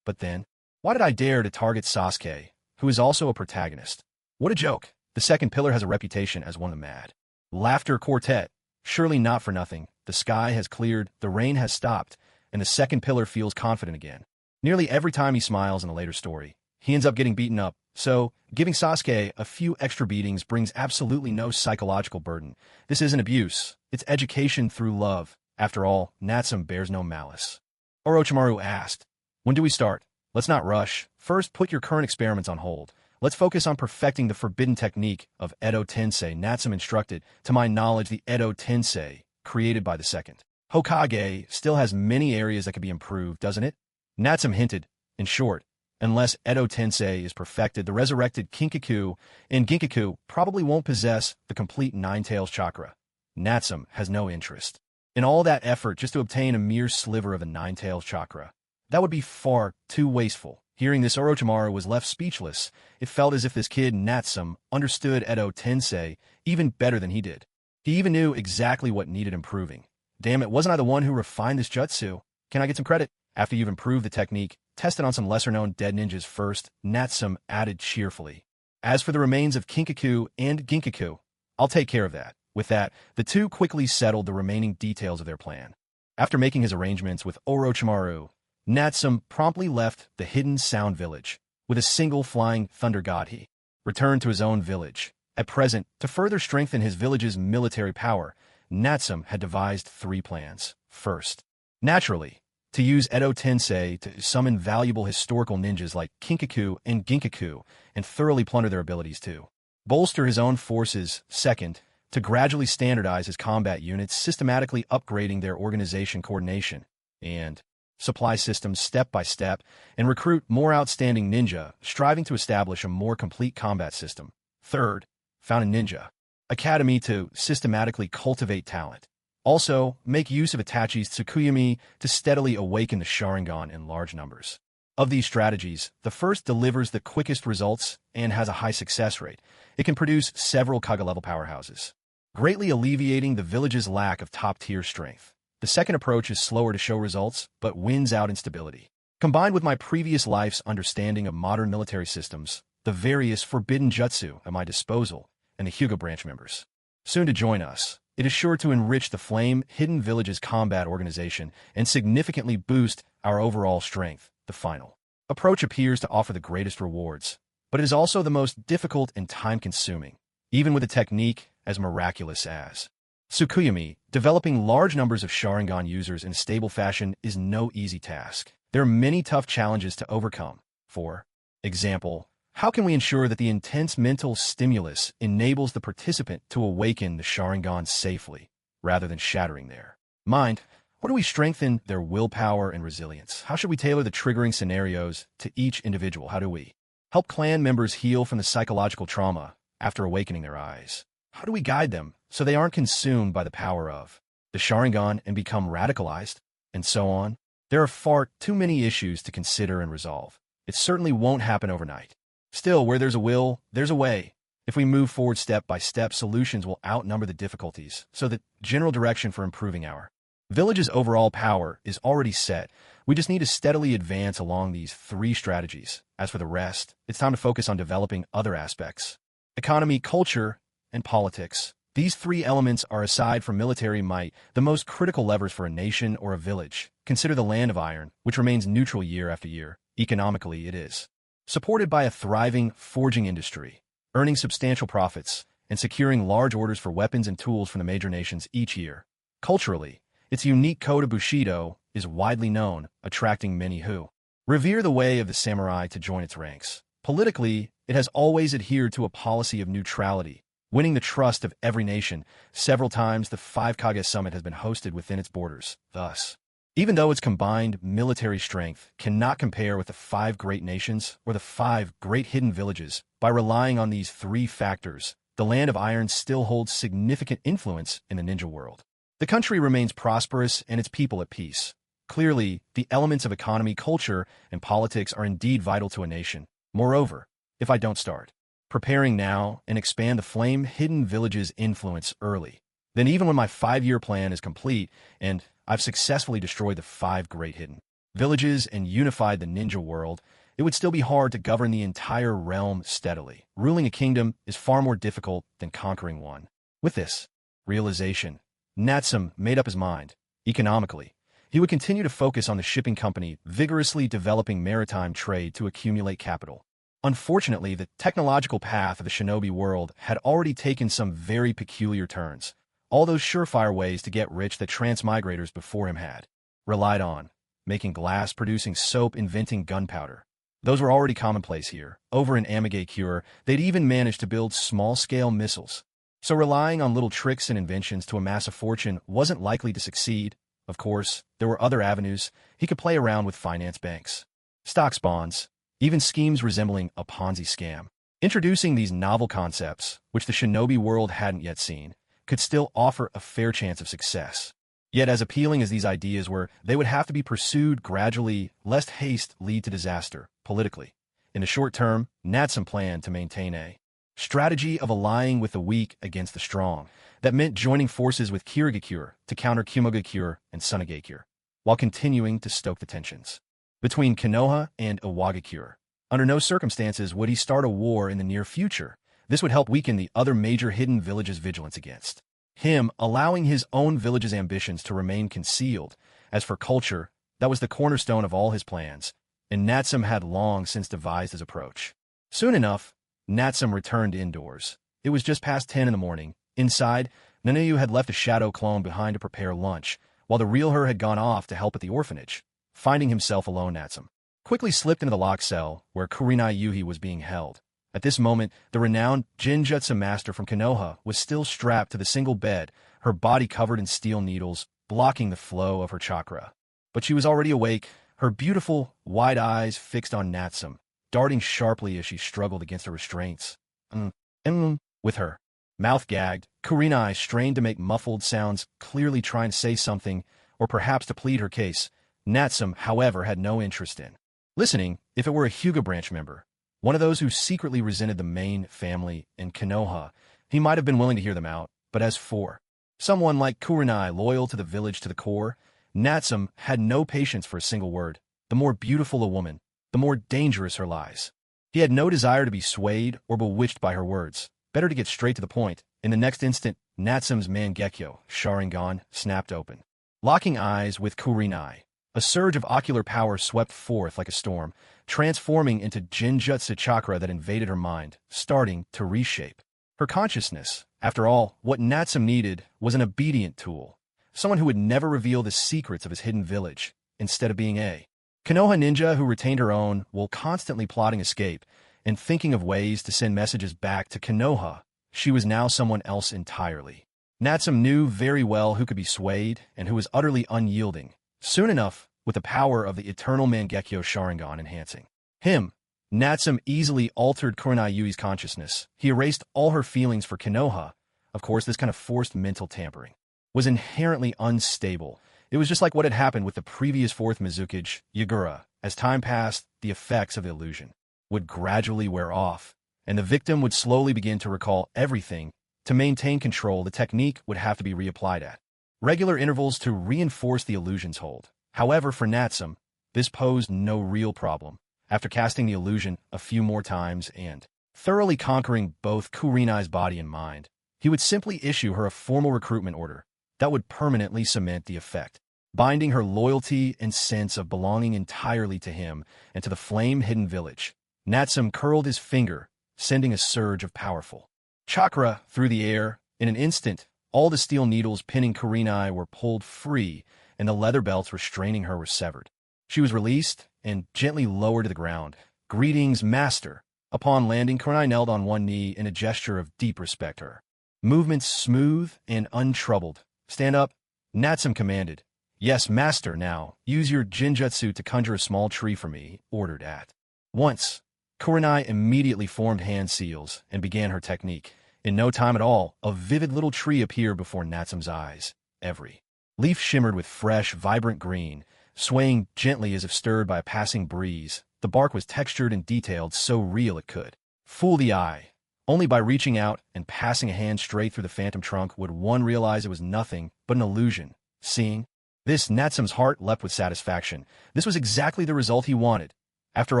But then, why did I dare to target Sasuke, who is also a protagonist? What a joke. The second pillar has a reputation as one of the mad laughter quartet. Surely not for nothing. The sky has cleared, the rain has stopped, and the second pillar feels confident again. Nearly every time he smiles in a later story, he ends up getting beaten up. So, giving Sasuke a few extra beatings brings absolutely no psychological burden. This isn't abuse. It's education through love. After all, Natsum bears no malice. Orochimaru asked, "When do we start? Let's not rush. First, put your current experiments on hold. Let's focus on perfecting the forbidden technique of Edo Tensei." Natsum instructed. To my knowledge, the Edo Tensei, created by the second Hokage, still has many areas that could be improved, doesn't it? Natsum hinted. In short, unless Edo Tensei is perfected, the resurrected Kinkaku and Ginkaku probably won't possess the complete Nine Tails chakra. Natsum has no interest in all that effort just to obtain a mere sliver of the Nine Tails chakra. That would be far too wasteful. Hearing this, Orochimaru was left speechless. It felt as if this kid, Natsum, understood Edo Tensei even better than he did. He even knew exactly what needed improving. Damn it, wasn't I the one who refined this jutsu? Can I get some credit? After you've improved the technique, test it on some lesser-known dead ninjas first, Natsum added cheerfully. As for the remains of Kinkaku and Ginkaku, I'll take care of that. With that, the two quickly settled the remaining details of their plan. After making his arrangements with Orochimaru, Natsum promptly left the hidden Sound Village. With a single flying thunder god, he returned to his own village. At present, to further strengthen his village's military power, Natsum had devised three plans. First, naturally, to use Edo Tensei to summon valuable historical ninjas like Kinkaku and Ginkaku and thoroughly plunder their abilities to bolster his own forces. Second, to gradually standardize his combat units, systematically upgrading their organization coordination and supply systems step by step, and recruit more outstanding ninja, striving to establish a more complete combat system. Third, found a ninja academy to systematically cultivate talent. Also, make use of Itachi's Tsukuyomi to steadily awaken the Sharingan in large numbers. Of these strategies, the first delivers the quickest results and has a high success rate. It can produce several Kage-level powerhouses, greatly alleviating the village's lack of top-tier strength. The second approach is slower to show results, but wins out in stability. Combined with my previous life's understanding of modern military systems, the various forbidden jutsu at my disposal, and the Hyuga branch members soon to join us, it is sure to enrich the Flame-Hidden Village's combat organization and significantly boost our overall strength. The final approach appears to offer the greatest rewards, but it is also the most difficult and time-consuming, even with a technique as miraculous as Tsukuyomi. Developing large numbers of Sharingan users in a stable fashion is no easy task. There are many tough challenges to overcome. For example, How can we ensure that the intense mental stimulus enables the participant to awaken the Sharingan safely, rather than shattering their mind? What do we strengthen their willpower and resilience? How should we tailor the triggering scenarios to each individual? How do we help clan members heal from the psychological trauma after awakening their eyes? How do we guide them so they aren't consumed by the power of the Sharingan and become radicalized? And so on. There are far too many issues to consider and resolve. It certainly won't happen overnight. Still, where there's a will, there's a way. If we move forward step by step, solutions will outnumber the difficulties, so the general direction for improving our village's overall power is already set. We just need to steadily advance along these 3 strategies. As for the rest, it's time to focus on developing other aspects. Economy, culture, and politics. These 3 elements are, aside from military might, the most critical levers for a nation or a village. Consider the Land of Iron, which remains neutral year after year. Economically, it is supported by a thriving forging industry, earning substantial profits, and securing large orders for weapons and tools from the major nations each year. Culturally, its unique code of Bushido is widely known, attracting many who revere the way of the samurai to join its ranks. Politically, it has always adhered to a policy of neutrality, winning the trust of every nation. Several times the 5 Kage Summit has been hosted within its borders. Thus, even though its combined military strength cannot compare with the 5 great nations or the 5 great hidden villages, by relying on these 3 factors, the Land of Iron still holds significant influence in the ninja world. The country remains prosperous and its people at peace. Clearly, the elements of economy, culture, and politics are indeed vital to a nation. Moreover, if I don't start preparing now and expand the flame hidden village's influence early, then even when my 5-year plan is complete and I've successfully destroyed the 5 great hidden villages and unified the ninja world, it would still be hard to govern the entire realm steadily. Ruling a kingdom is far more difficult than conquering one. With this realization, Natsum made up his mind. Economically, he would continue to focus on the shipping company, vigorously developing maritime trade to accumulate capital. Unfortunately, the technological path of the shinobi world had already taken some very peculiar turns. All those surefire ways to get rich that transmigrators before him had relied on, making glass, producing soap, inventing gunpowder. Those were already commonplace here. Over in Amigacure, they'd even managed to build small-scale missiles. So relying on little tricks and inventions to amass a fortune wasn't likely to succeed. Of course, there were other avenues. He could play around with finance, banks, stocks, bonds, even schemes resembling a Ponzi scam. Introducing these novel concepts, which the shinobi world hadn't yet seen, could still offer a fair chance of success. Yet as appealing as these ideas were, they would have to be pursued gradually, lest haste lead to disaster. Politically, in the short term, Natsum planned to maintain a strategy of allying with the weak against the strong. That meant joining forces with Kirigakure to counter Kumogakure and Sunagakure, while continuing to stoke the tensions between Konoha and Iwagakure. Under no circumstances would he start a war in the near future. This would help weaken the other major hidden villages' vigilance against him, allowing his own village's ambitions to remain concealed. As for culture, that was the cornerstone of all his plans, and Natsum had long since devised his approach. Soon enough, Natsum returned indoors. It was just past 10 in the morning. Inside, Nanayu had left a shadow clone behind to prepare lunch, while the real her had gone off to help at the orphanage. Finding himself alone, Natsum quickly slipped into the locked cell where Kurenai Yuhi was being held. At this moment, the renowned Jinjutsu master from Konoha was still strapped to the single bed, her body covered in steel needles, blocking the flow of her chakra. But she was already awake, her beautiful, wide eyes fixed on Natsum, darting sharply as she struggled against her restraints. With her mouth gagged, Kurenai strained to make muffled sounds, clearly trying to say something, or perhaps to plead her case. Natsum, however, had no interest in listening. If it were a Hyuga branch member, one of those who secretly resented the main family in Konoha, he might have been willing to hear them out. But as for someone like Kurenai, loyal to the village to the core, Natsum had no patience for a single word. The more beautiful a woman, the more dangerous her lies. He had no desire to be swayed or bewitched by her words. Better to get straight to the point. In the next instant, Natsum's Mangekyo, Sharingan, snapped open. Locking eyes with Kurenai, a surge of ocular power swept forth like a storm, transforming into Jinjutsu chakra that invaded her mind, starting to reshape her consciousness. After all, what Natsum needed was an obedient tool, someone who would never reveal the secrets of his hidden village. Instead of being a Konoha ninja who retained her own while constantly plotting escape, and thinking of ways to send messages back to Konoha. She was now someone else entirely. Natsume knew very well who could be swayed and who was utterly unyielding. Soon enough, with the power of the eternal Mangekyo Sharingan enhancing him, Natsume easily altered Kurenai Yui's consciousness. He erased all her feelings for Konoha. Of course, this kind of forced mental tampering was inherently unstable. It was just like what had happened with the previous fourth Mizukage, Yagura. As time passed, the effects of the illusion would gradually wear off, and the victim would slowly begin to recall everything. To maintain control, the technique would have to be reapplied at regular intervals to reinforce the illusion's hold. However, for Natsume, this posed no real problem. After casting the illusion a few more times and thoroughly conquering both Kurenai's body and mind, he would simply issue her a formal recruitment order that would permanently cement the effect, binding her loyalty and sense of belonging entirely to him and to the flame-hidden village. Natsume curled his finger, sending a surge of powerful chakra through the air. In an instant, all the steel needles pinning Kurenai were pulled free, and the leather belts restraining her were severed. She was released and gently lowered to the ground. "Greetings, master." Upon landing, Kurenai knelt on one knee in a gesture of deep respect. Her movements smooth and untroubled. "Stand up," Natsume commanded. "Yes, master. Now, use your jinjutsu to conjure a small tree for me," ordered at once. Kurenai immediately formed hand seals and began her technique. In no time at all, a vivid little tree appeared before Natsume's eyes. Every leaf shimmered with fresh, vibrant green, swaying gently as if stirred by a passing breeze. The bark was textured and detailed, so real it could fool the eye. Only by reaching out and passing a hand straight through the phantom trunk would one realize it was nothing but an illusion. Seeing this, Natsume's heart leapt with satisfaction. This was exactly the result he wanted. After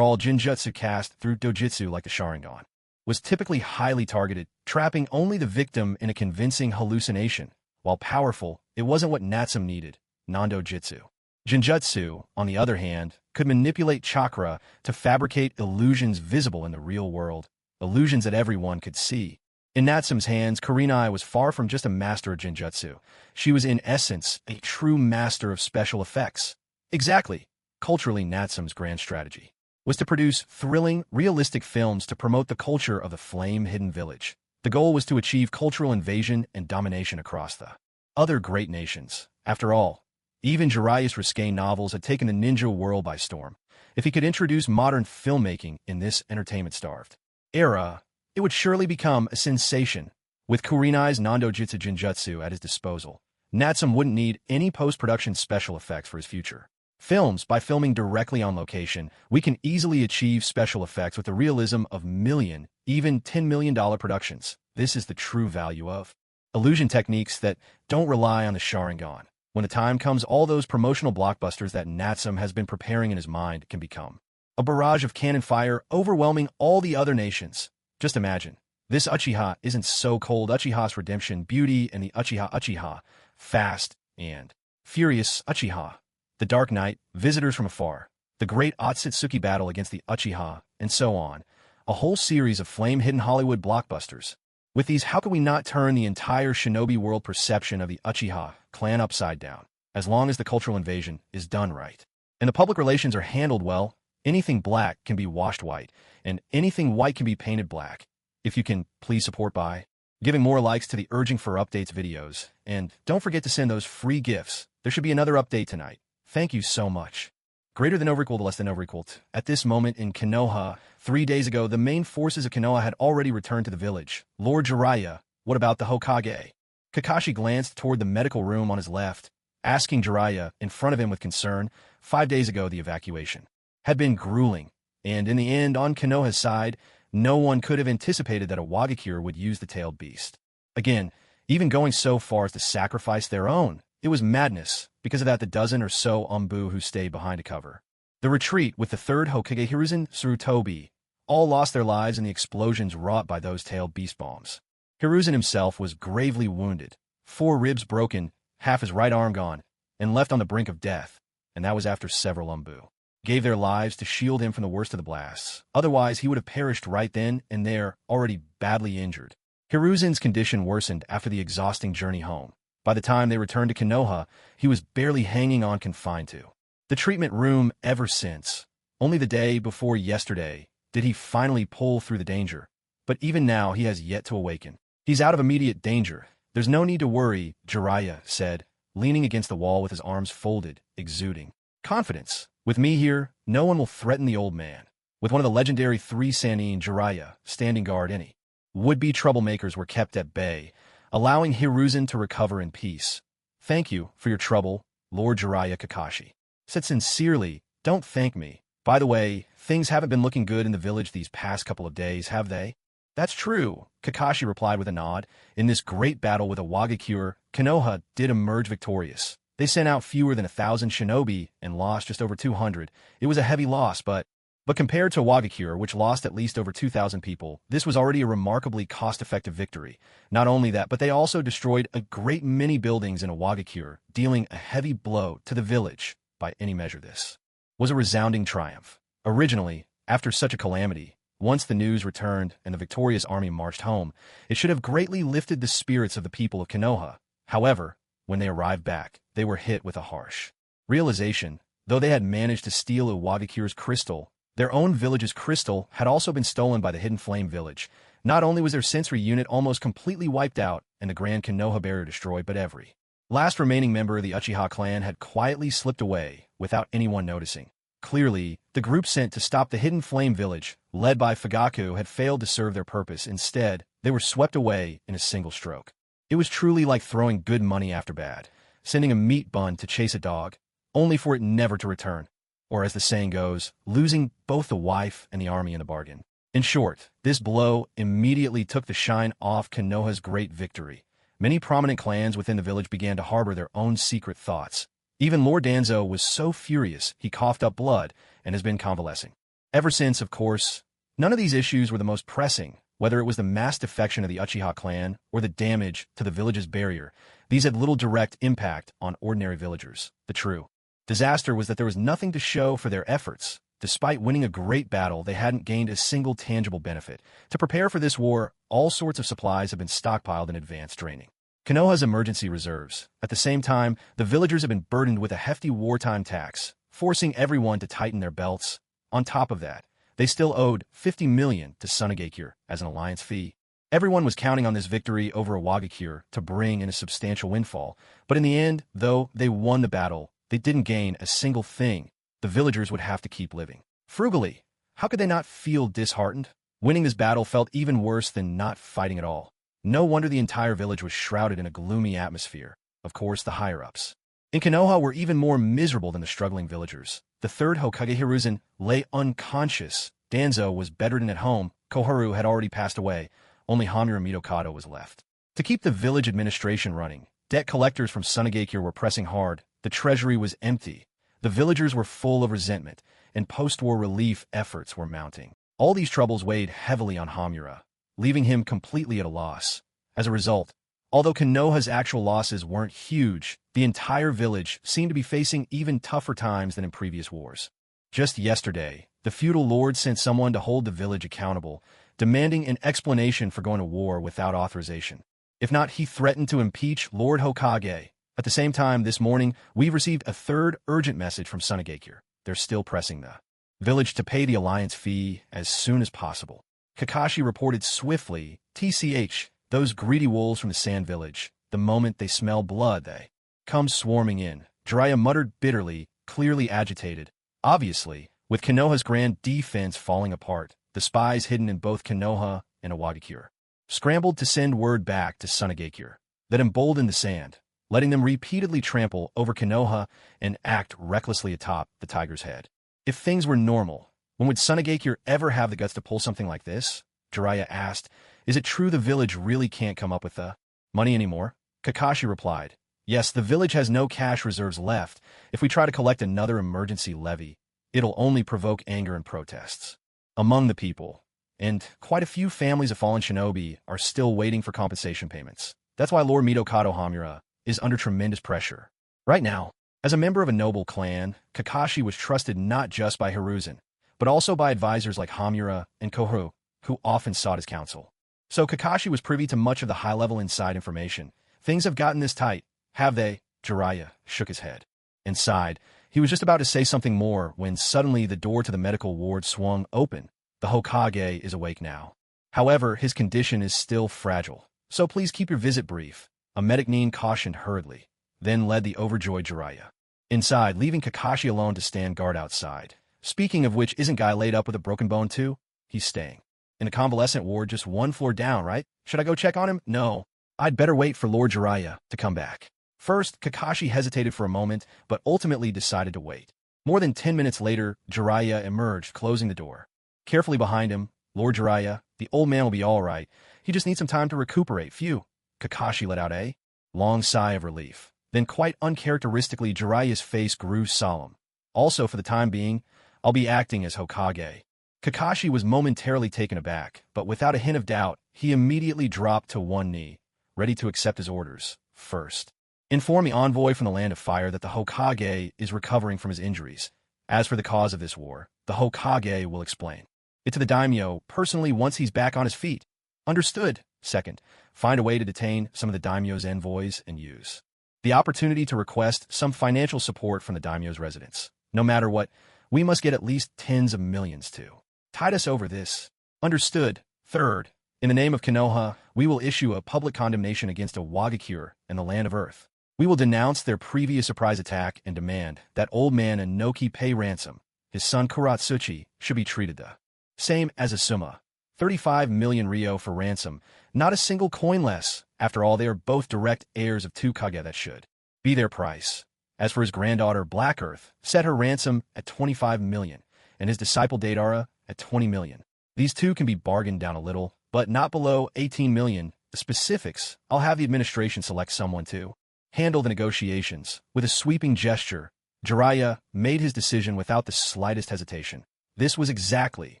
all, Jinjutsu cast through dojutsu like the Sharingan was typically highly targeted, trapping only the victim in a convincing hallucination. While powerful, it wasn't what Natsume needed. Non-dojutsu Jinjutsu, on the other hand, could manipulate chakra to fabricate illusions visible in the real world, illusions that everyone could see. In Natsume's hands, Kurenai was far from just a master of Jinjutsu. She was in essence a true master of special effects. Exactly. Culturally, Natsume's grand strategy was to produce thrilling, realistic films to promote the culture of the flame-hidden village. The goal was to achieve cultural invasion and domination across the other great nations. After all, even Jiraiya's risque novels had taken the ninja world by storm. If he could introduce modern filmmaking in this entertainment-starved era, it would surely become a sensation. With Kurenai's non-dojutsu Jinjutsu at his disposal, Natsume wouldn't need any post-production special effects for his future films. By filming directly on location, we can easily achieve special effects with the realism of million, even $10 million productions. This is the true value of illusion techniques that don't rely on the Sharingan. When the time comes, all those promotional blockbusters that Natsume has been preparing in his mind can become a barrage of cannon fire, overwhelming all the other nations. Just imagine, this Uchiha isn't so cold. Uchiha's redemption, beauty, and the Uchiha, fast and furious Uchiha. The Dark Knight, visitors from afar, the great Otsutsuki battle against the Uchiha, and so on. A whole series of flame-hidden Hollywood blockbusters. With these, how could we not turn the entire shinobi world perception of the Uchiha clan upside down? As long as the cultural invasion is done right, and the public relations are handled well, anything black can be washed white, and anything white can be painted black. If you can, please support by giving more likes to the urging for updates videos, and don't forget to send those free gifts. There should be another update tonight. Thank you so much. Greater than over equal to less than over equal to. At this moment in Konoha, 3 days ago, the main forces of Konoha had already returned to the village. Lord Jiraiya, what about the Hokage? Kakashi glanced toward the medical room on his left, asking Jiraiya in front of him with concern. 5 days ago, the evacuation had been grueling, and in the end, on Konoha's side, no one could have anticipated that a Wagakure would use the tailed beast. Again, even going so far as to sacrifice their own. It was madness. Because of that, the dozen or so Umbu who stayed behind to cover the retreat with the third Hokage Hiruzen Tsurutobi all lost their lives in the explosions wrought by those tailed beast bombs. Hiruzen himself was gravely wounded, 4 ribs broken, half his right arm gone, and left on the brink of death, and that was after several Umbu gave their lives to shield him from the worst of the blasts. Otherwise, he would have perished right then and there, already badly injured. Hiruzen's condition worsened after the exhausting journey home. By the time they returned to Konoha, he was barely hanging on, confined to the treatment room ever since. Only the day before yesterday, did he finally pull through the danger. But even now, he has yet to awaken. He's out of immediate danger. There's no need to worry, Jiraiya said, leaning against the wall with his arms folded, exuding confidence. With me here, no one will threaten the old man. With one of the legendary 3 Sannin, Jiraiya, standing guard, any would-be troublemakers were kept at bay, allowing Hiruzen to recover in peace. Thank you for your trouble, Lord Jiraiya, Kakashi said sincerely. Don't thank me. By the way, things haven't been looking good in the village these past couple of days, have they? That's true, Kakashi replied with a nod. In this great battle with a Wagakure, Konoha did emerge victorious. They sent out fewer than 1,000 shinobi and lost just over 200. It was a heavy loss, but compared to Wagakure, which lost at least over 2,000 people, this was already a remarkably cost-effective victory. Not only that, but they also destroyed a great many buildings in a Wagakure, dealing a heavy blow to the village. By any measure, this was a resounding triumph. Originally, after such a calamity, once the news returned and the victorious army marched home, it should have greatly lifted the spirits of the people of Konoha. However, when they arrived back, they were hit with a harsh realization. Though they had managed to steal Wagakure's crystal, their own village's crystal had also been stolen by the Hidden Flame village. Not only was their sensory unit almost completely wiped out and the Grand Konoha barrier destroyed, but every last remaining member of the Uchiha clan had quietly slipped away without anyone noticing. Clearly, the group sent to stop the Hidden Flame village, led by Fugaku, had failed to serve their purpose. Instead, they were swept away in a single stroke. It was truly like throwing good money after bad, sending a meat bun to chase a dog, only for it never to return. Or as the saying goes, losing both the wife and the army in the bargain. In short, this blow immediately took the shine off Konoha's great victory. Many prominent clans within the village began to harbor their own secret thoughts. Even Lord Danzo was so furious he coughed up blood and has been convalescing ever since. Of course, none of these issues were the most pressing, whether it was the mass defection of the Uchiha clan or the damage to the village's barrier. These had little direct impact on ordinary villagers. The true disaster was that there was nothing to show for their efforts. Despite winning a great battle, they hadn't gained a single tangible benefit. To prepare for this war, all sorts of supplies have been stockpiled in advance, draining Konoha's emergency reserves. At the same time, the villagers have been burdened with a hefty wartime tax, forcing everyone to tighten their belts. On top of that, they still owed 50 million to Sunagakure as an alliance fee. Everyone was counting on this victory over a Wagakure to bring in a substantial windfall, but in the end, though they won the battle, they didn't gain a single thing. The villagers would have to keep living frugally. How could they not feel disheartened? Winning this battle felt even worse than not fighting at all. No wonder the entire village was shrouded in a gloomy atmosphere. Of course, the higher-ups in Konoha were even more miserable than the struggling villagers. The third Hokage Hiruzen lay unconscious. Danzo was bedridden at home. Koharu had already passed away. Only Hamura Mitokado was left to keep the village administration running. Debt collectors from Sunagakure were pressing hard. The treasury was empty. The villagers were full of resentment, and post-war relief efforts were mounting. All these troubles weighed heavily on Hamura, leaving him completely at a loss. As a result, although Konoha's actual losses weren't huge, the entire village seemed to be facing even tougher times than in previous wars. Just yesterday, the feudal lord sent someone to hold the village accountable, demanding an explanation for going to war without authorization. If not, he threatened to impeach Lord Hokage. At the same time, this morning, we've received a third urgent message from Sunagakure. They're still pressing the village to pay the alliance fee as soon as possible. Kakashi reported swiftly, TCH, those greedy wolves from the Sand Village. The moment they smell blood, they come swarming in. Jiraiya muttered bitterly, clearly agitated. Obviously, with Konoha's grand defense falling apart, the spies hidden in both Konoha and Wagakure scrambled to send word back to Sunagakure that emboldened the Sand, letting them repeatedly trample over Konoha and act recklessly atop the tiger's head. If things were normal, when would Sunagakure ever have the guts to pull something like this? Jiraiya asked. Is it true the village really can't come up with the money anymore? Kakashi replied. Yes, the village has no cash reserves left. If we try to collect another emergency levy, it'll only provoke anger and protests among the people. And quite a few families of fallen shinobi are still waiting for compensation payments. That's why Lord Mitokado Hamura is under tremendous pressure. Right now, as a member of a noble clan, Kakashi was trusted not just by Hiruzen, but also by advisors like Hamura and Koharu, who often sought his counsel. So Kakashi was privy to much of the high-level inside information. Things have gotten this tight, have they? Jiraiya shook his head and sighed. He was just about to say something more when suddenly the door to the medical ward swung open. The Hokage is awake now. However, his condition is still fragile, so please keep your visit brief, a medic Nin cautioned hurriedly, then led the overjoyed Jiraiya inside, leaving Kakashi alone to stand guard outside. Speaking of which, isn't Guy laid up with a broken bone too? He's staying in a convalescent ward just one floor down, right? Should I go check on him? No. I'd better wait for Lord Jiraiya to come back. First, Kakashi hesitated for a moment, but ultimately decided to wait. More than 10 minutes later, Jiraiya emerged, closing the door. Carefully behind him, Lord Jiraiya, the old man will be all right. He just needs some time to recuperate. Phew. Kakashi let out a long sigh of relief. Then quite uncharacteristically, Jiraiya's face grew solemn. Also, for the time being, I'll be acting as Hokage. Kakashi was momentarily taken aback, but without a hint of doubt, he immediately dropped to one knee, ready to accept his orders. First, inform the envoy from the Land of Fire that the Hokage is recovering from his injuries. As for the cause of this war, the Hokage will explain it to the daimyo personally once he's back on his feet. Understood. Second, find a way to detain some of the daimyo's envoys and use the opportunity to request some financial support from the daimyo's residents. No matter what, we must get at least tens of millions to tide us over this. Understood. Third, in the name of Konoha, we will issue a public condemnation against a Wagakure and the Land of Earth. We will denounce their previous surprise attack and demand that old man Inoki pay ransom. His son Kuratsuchi should be treated the same as Asuma. 35 million ryo for ransom, not a single coin less. After all, they are both direct heirs of two Kage. That should be their price. As for his granddaughter Black Earth, set her ransom at 25 million, and his disciple Deidara at 20 million. These two can be bargained down a little, but not below 18 million. The specifics, I'll have the administration select someone to handle the negotiations. With a sweeping gesture, Jiraiya made his decision without the slightest hesitation. This was exactly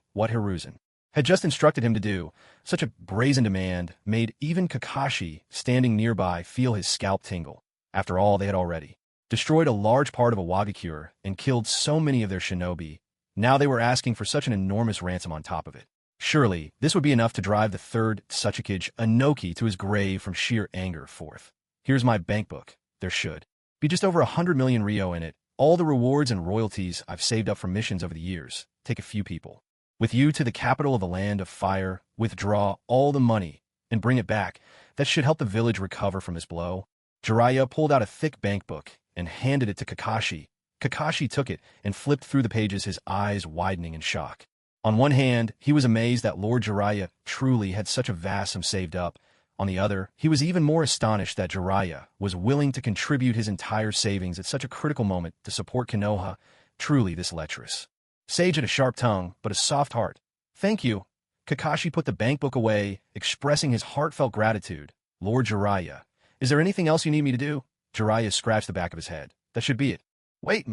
what Hiruzen had just instructed him to do. Such a brazen demand made even Kakashi, standing nearby, feel his scalp tingle. After all, they had already destroyed a large part of a Wagakure and killed so many of their shinobi. Now they were asking for such an enormous ransom on top of it. Surely, this would be enough to drive the third Tsuchikage Inoki to his grave from sheer anger. Fourth, here's my bank book. There should be just over 100 million ryo in it. All the rewards and royalties I've saved up from missions over the years. Take a few people with you to the capital of the Land of Fire, withdraw all the money, and bring it back. That should help the village recover from this blow. Jiraiya pulled out a thick bank book and handed it to Kakashi. Kakashi took it and flipped through the pages, his eyes widening in shock. On one hand, he was amazed that Lord Jiraiya truly had such a vast sum saved up. On the other, he was even more astonished that Jiraiya was willing to contribute his entire savings at such a critical moment to support Konoha. Truly, this lecherous sage had a sharp tongue, but a soft heart. Thank you. Kakashi put the bank book away, expressing his heartfelt gratitude. Lord Jiraiya, is there anything else you need me to do? Jiraiya scratched the back of his head. That should be it. Wait.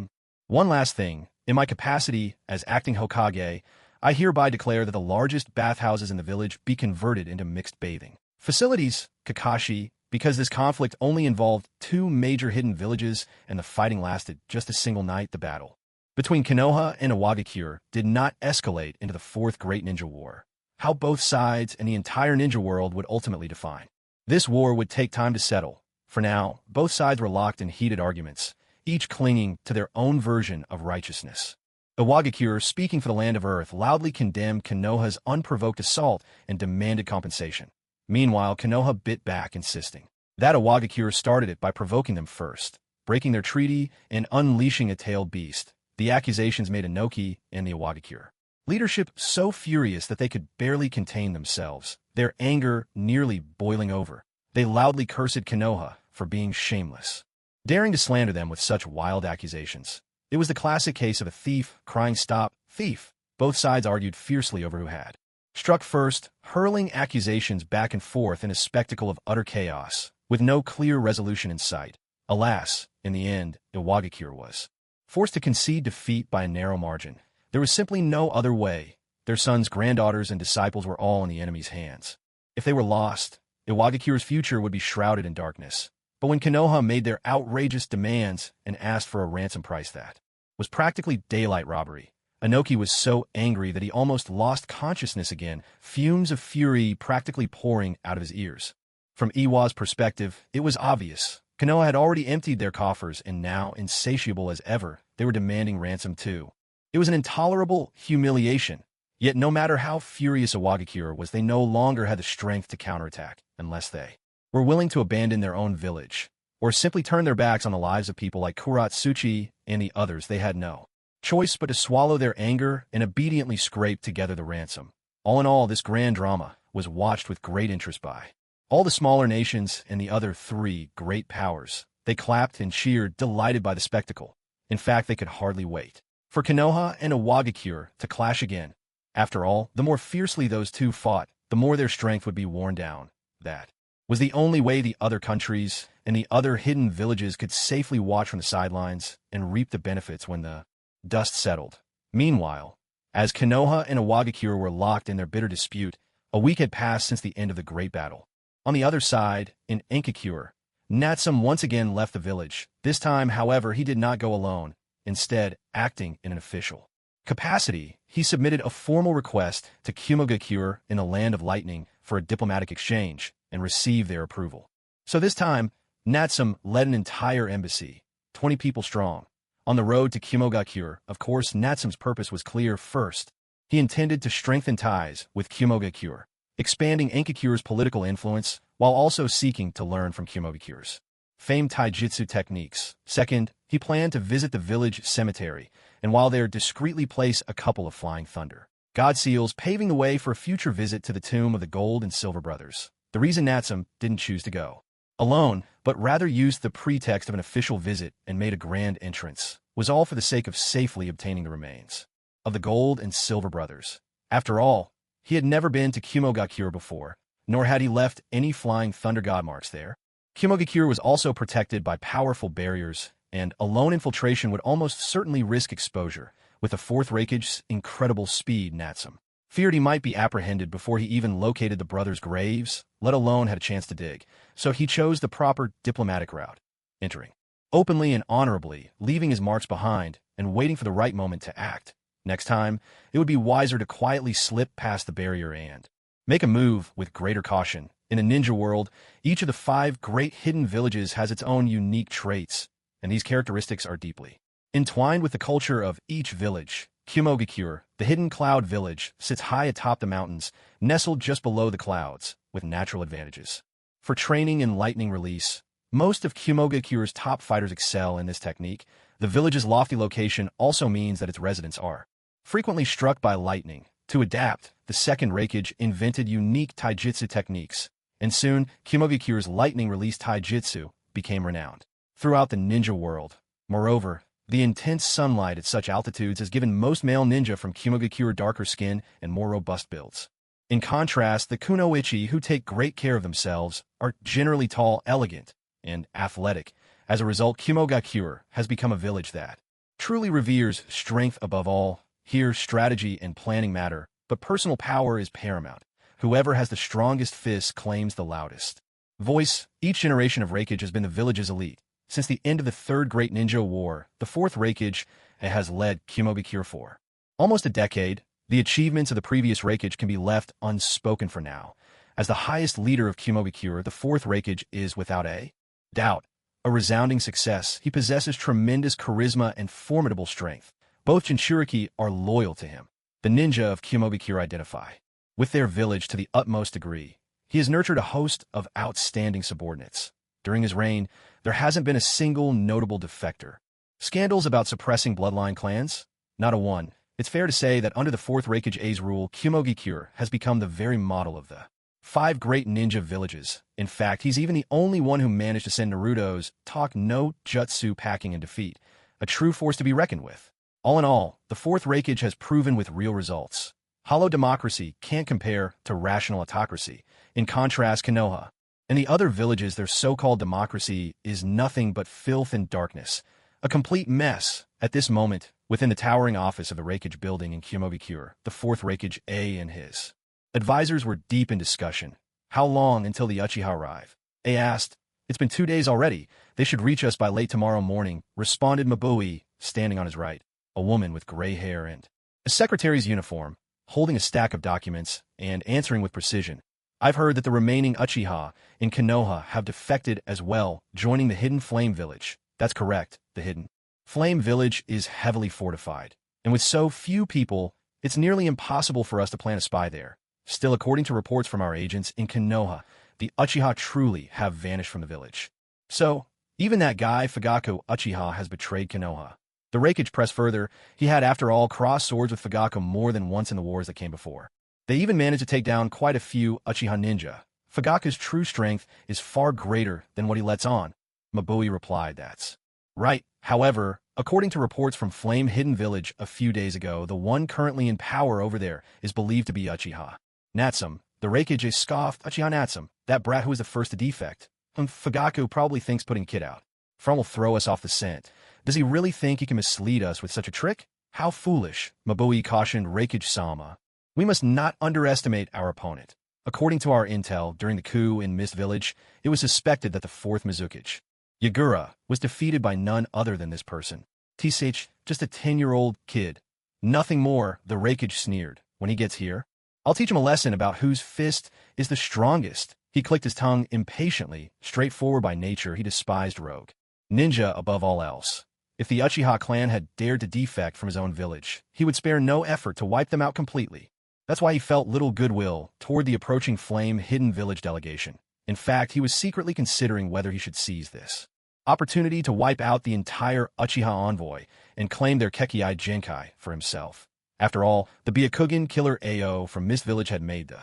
One last thing. In my capacity as acting Hokage, I hereby declare that the largest bathhouses in the village be converted into mixed bathing facilities. Kakashi, because this conflict only involved two major hidden villages and the fighting lasted just a single night, the battle between Konoha and Wagakure did not escalate into the Fourth Great Ninja War. How both sides and the entire ninja world would ultimately define this war would take time to settle. For now, both sides were locked in heated arguments, each clinging to their own version of righteousness. The Wagakure, speaking for the Land of Earth, loudly condemned Konoha's unprovoked assault and demanded compensation. Meanwhile, Konoha bit back, insisting that a Wagakure started it by provoking them first, breaking their treaty and unleashing a tailed beast. The accusations made Inoki and the Wagakure leadership so furious that they could barely contain themselves, their anger nearly boiling over. They loudly cursed Konoha for being shameless, daring to slander them with such wild accusations. It was the classic case of a thief crying, "Stop, thief!" Both sides argued fiercely over who had struck first, hurling accusations back and forth in a spectacle of utter chaos, with no clear resolution in sight. Alas, in the end, Iwagakure was forced to concede defeat by a narrow margin. There was simply no other way. Their sons, granddaughters, and disciples were all in the enemy's hands. If they were lost, Iwagakure's future would be shrouded in darkness. But when Konoha made their outrageous demands and asked for a ransom price that was practically daylight robbery, Inoki was so angry that he almost lost consciousness again, fumes of fury practically pouring out of his ears. From Iwa's perspective, it was obvious. Konoha had already emptied their coffers, and now, insatiable as ever, they were demanding ransom too. It was an intolerable humiliation. Yet no matter how furious Iwagakure was, they no longer had the strength to counterattack, unless they were willing to abandon their own village, or simply turn their backs on the lives of people like Kuratsuchi and the others. They had no choice but to swallow their anger and obediently scrape together the ransom. All in all, this grand drama was watched with great interest by all the smaller nations and the other three great powers. They clapped and cheered, delighted by the spectacle. In fact, they could hardly wait for Konoha and Iwagakure to clash again. After all, the more fiercely those two fought, the more their strength would be worn down. That was the only way the other countries and the other hidden villages could safely watch from the sidelines and reap the benefits when the dust settled. Meanwhile, as Konoha and Iwagakure were locked in their bitter dispute, a week had passed since the end of the great battle. On the other side, in Enkakure, Natsum once again left the village. This time, however, he did not go alone. Instead, acting in an official capacity, he submitted a formal request to Kumogakure in the Land of Lightning for a diplomatic exchange and received their approval. So this time, Natsum led an entire embassy, 20 people strong, on the road to Kumogakure. Of course, Natsum's purpose was clear. First, he intended to strengthen ties with Kumogakure, expanding Enkakure's political influence while also seeking to learn from Kumogakure's famed taijutsu techniques. Second, he planned to visit the village cemetery, and while there discreetly place a couple of flying thunder god seals, paving the way for a future visit to the tomb of the Gold and Silver brothers. The reason Natsum didn't choose to go alone, but rather used the pretext of an official visit and made a grand entrance, was all for the sake of safely obtaining the remains of the Gold and Silver brothers. After all, he had never been to Kumogakure before, nor had he left any flying thunder god marks there. Kumogakure was also protected by powerful barriers, and a lone infiltration would almost certainly risk exposure. With the fourth Raikage's incredible speed, Natsum feared he might be apprehended before he even located the brothers' graves, let alone had a chance to dig. So he chose the proper diplomatic route, entering openly and honorably, leaving his marks behind, and waiting for the right moment to act. Next time, it would be wiser to quietly slip past the barrier and make a move with greater caution. In a ninja world, each of the 5 great hidden villages has its own unique traits, and these characteristics are deeply entwined with the culture of each village. Kumogakure, the hidden cloud village, sits high atop the mountains, nestled just below the clouds, with natural advantages for training and lightning release. Most of Kumogakure's top fighters excel in this technique. The village's lofty location also means that its residents are frequently struck by lightning. To adapt, the second Raikage invented unique taijutsu techniques, and soon Kumogakure's lightning-release taijutsu became renowned throughout the ninja world. Moreover, the intense sunlight at such altitudes has given most male ninja from Kumogakure darker skin and more robust builds. In contrast, the kunoichi, who take great care of themselves, are generally tall, elegant, and athletic. As a result, Kumogakure has become a village that truly reveres strength above all. Here, strategy and planning matter, but personal power is paramount. Whoever has the strongest fist claims the loudest voice. Each generation of Raikage has been the village's elite. Since the end of the Third Great Ninja War, the fourth Raikage has led Kumogakure for almost a decade. The achievements of the previous Raikage can be left unspoken for now. As the highest leader of Kumogakure, the fourth Raikage is, without a doubt, a resounding success. He possesses tremendous charisma and formidable strength. Both Jinchuriki are loyal to him. The ninja of Kumogakure identify with their village to the utmost degree. He has nurtured a host of outstanding subordinates. During his reign, there hasn't been a single notable defector. Scandals about suppressing bloodline clans? Not a one. It's fair to say that under the fourth Raikage A's rule, Kumogakure has become the very model of the 5 great ninja villages. In fact, he's even the only one who managed to send Naruto's talk no jutsu packing in defeat, a true force to be reckoned with. All in all, the fourth Raikage has proven with real results. Hollow democracy can't compare to rational autocracy. In contrast, Konoha and the other villages, their so-called democracy is nothing but filth and darkness, a complete mess. At this moment, within the towering office of the Raikage building in Kumogakure, the fourth Raikage A and his advisors were deep in discussion. How long until the Uchiha arrive? A asked. It's been 2 days already. They should reach us by late tomorrow morning, responded Mabui, standing on his right, a woman with gray hair and a secretary's uniform, holding a stack of documents and answering with precision. I've heard that the remaining Uchiha in Konoha have defected as well, joining the Hidden Flame Village. That's correct, the Hidden Flame Village is heavily fortified, and with so few people, It's nearly impossible for us to plant a spy there. Still, according to reports from our agents in Konoha, the Uchiha truly have vanished from the village. So, even that guy, Fugaku Uchiha, has betrayed Konoha. The Raikage pressed further. He had, after all, crossed swords with Fugaku more than once in the wars that came before. They even managed to take down quite a few Uchiha ninja. Fugaku's true strength is far greater than what he lets on. Mabui replied, that's right. However, according to reports from Flame Hidden Village a few days ago, the one currently in power over there is believed to be Uchiha Natsum. The Raikage scoffed. Uchiha Natsum, that brat who was the first to defect. Fugaku probably thinks putting Kid out front will throw us off the scent. Does he really think he can mislead us with such a trick? How foolish, Mabui cautioned Raikage-sama. We must not underestimate our opponent. According to our intel, during the coup in Mist Village, it was suspected that the fourth Mizukage, Yagura, was defeated by none other than this person. T.H., just a 10-year-old kid. Nothing more, the Raikage sneered. When he gets here, I'll teach him a lesson about whose fist is the strongest. He clicked his tongue impatiently. Straightforward by nature, he despised Rogue Ninja above all else. If the Uchiha clan had dared to defect from his own village, he would spare no effort to wipe them out completely. That's why he felt little goodwill toward the approaching Flame Hidden Village delegation. In fact, he was secretly considering whether he should seize this opportunity to wipe out the entire Uchiha envoy and claim their Kekkei Genkai for himself. After all, the Byakugan killer Ao from Mist Village had made the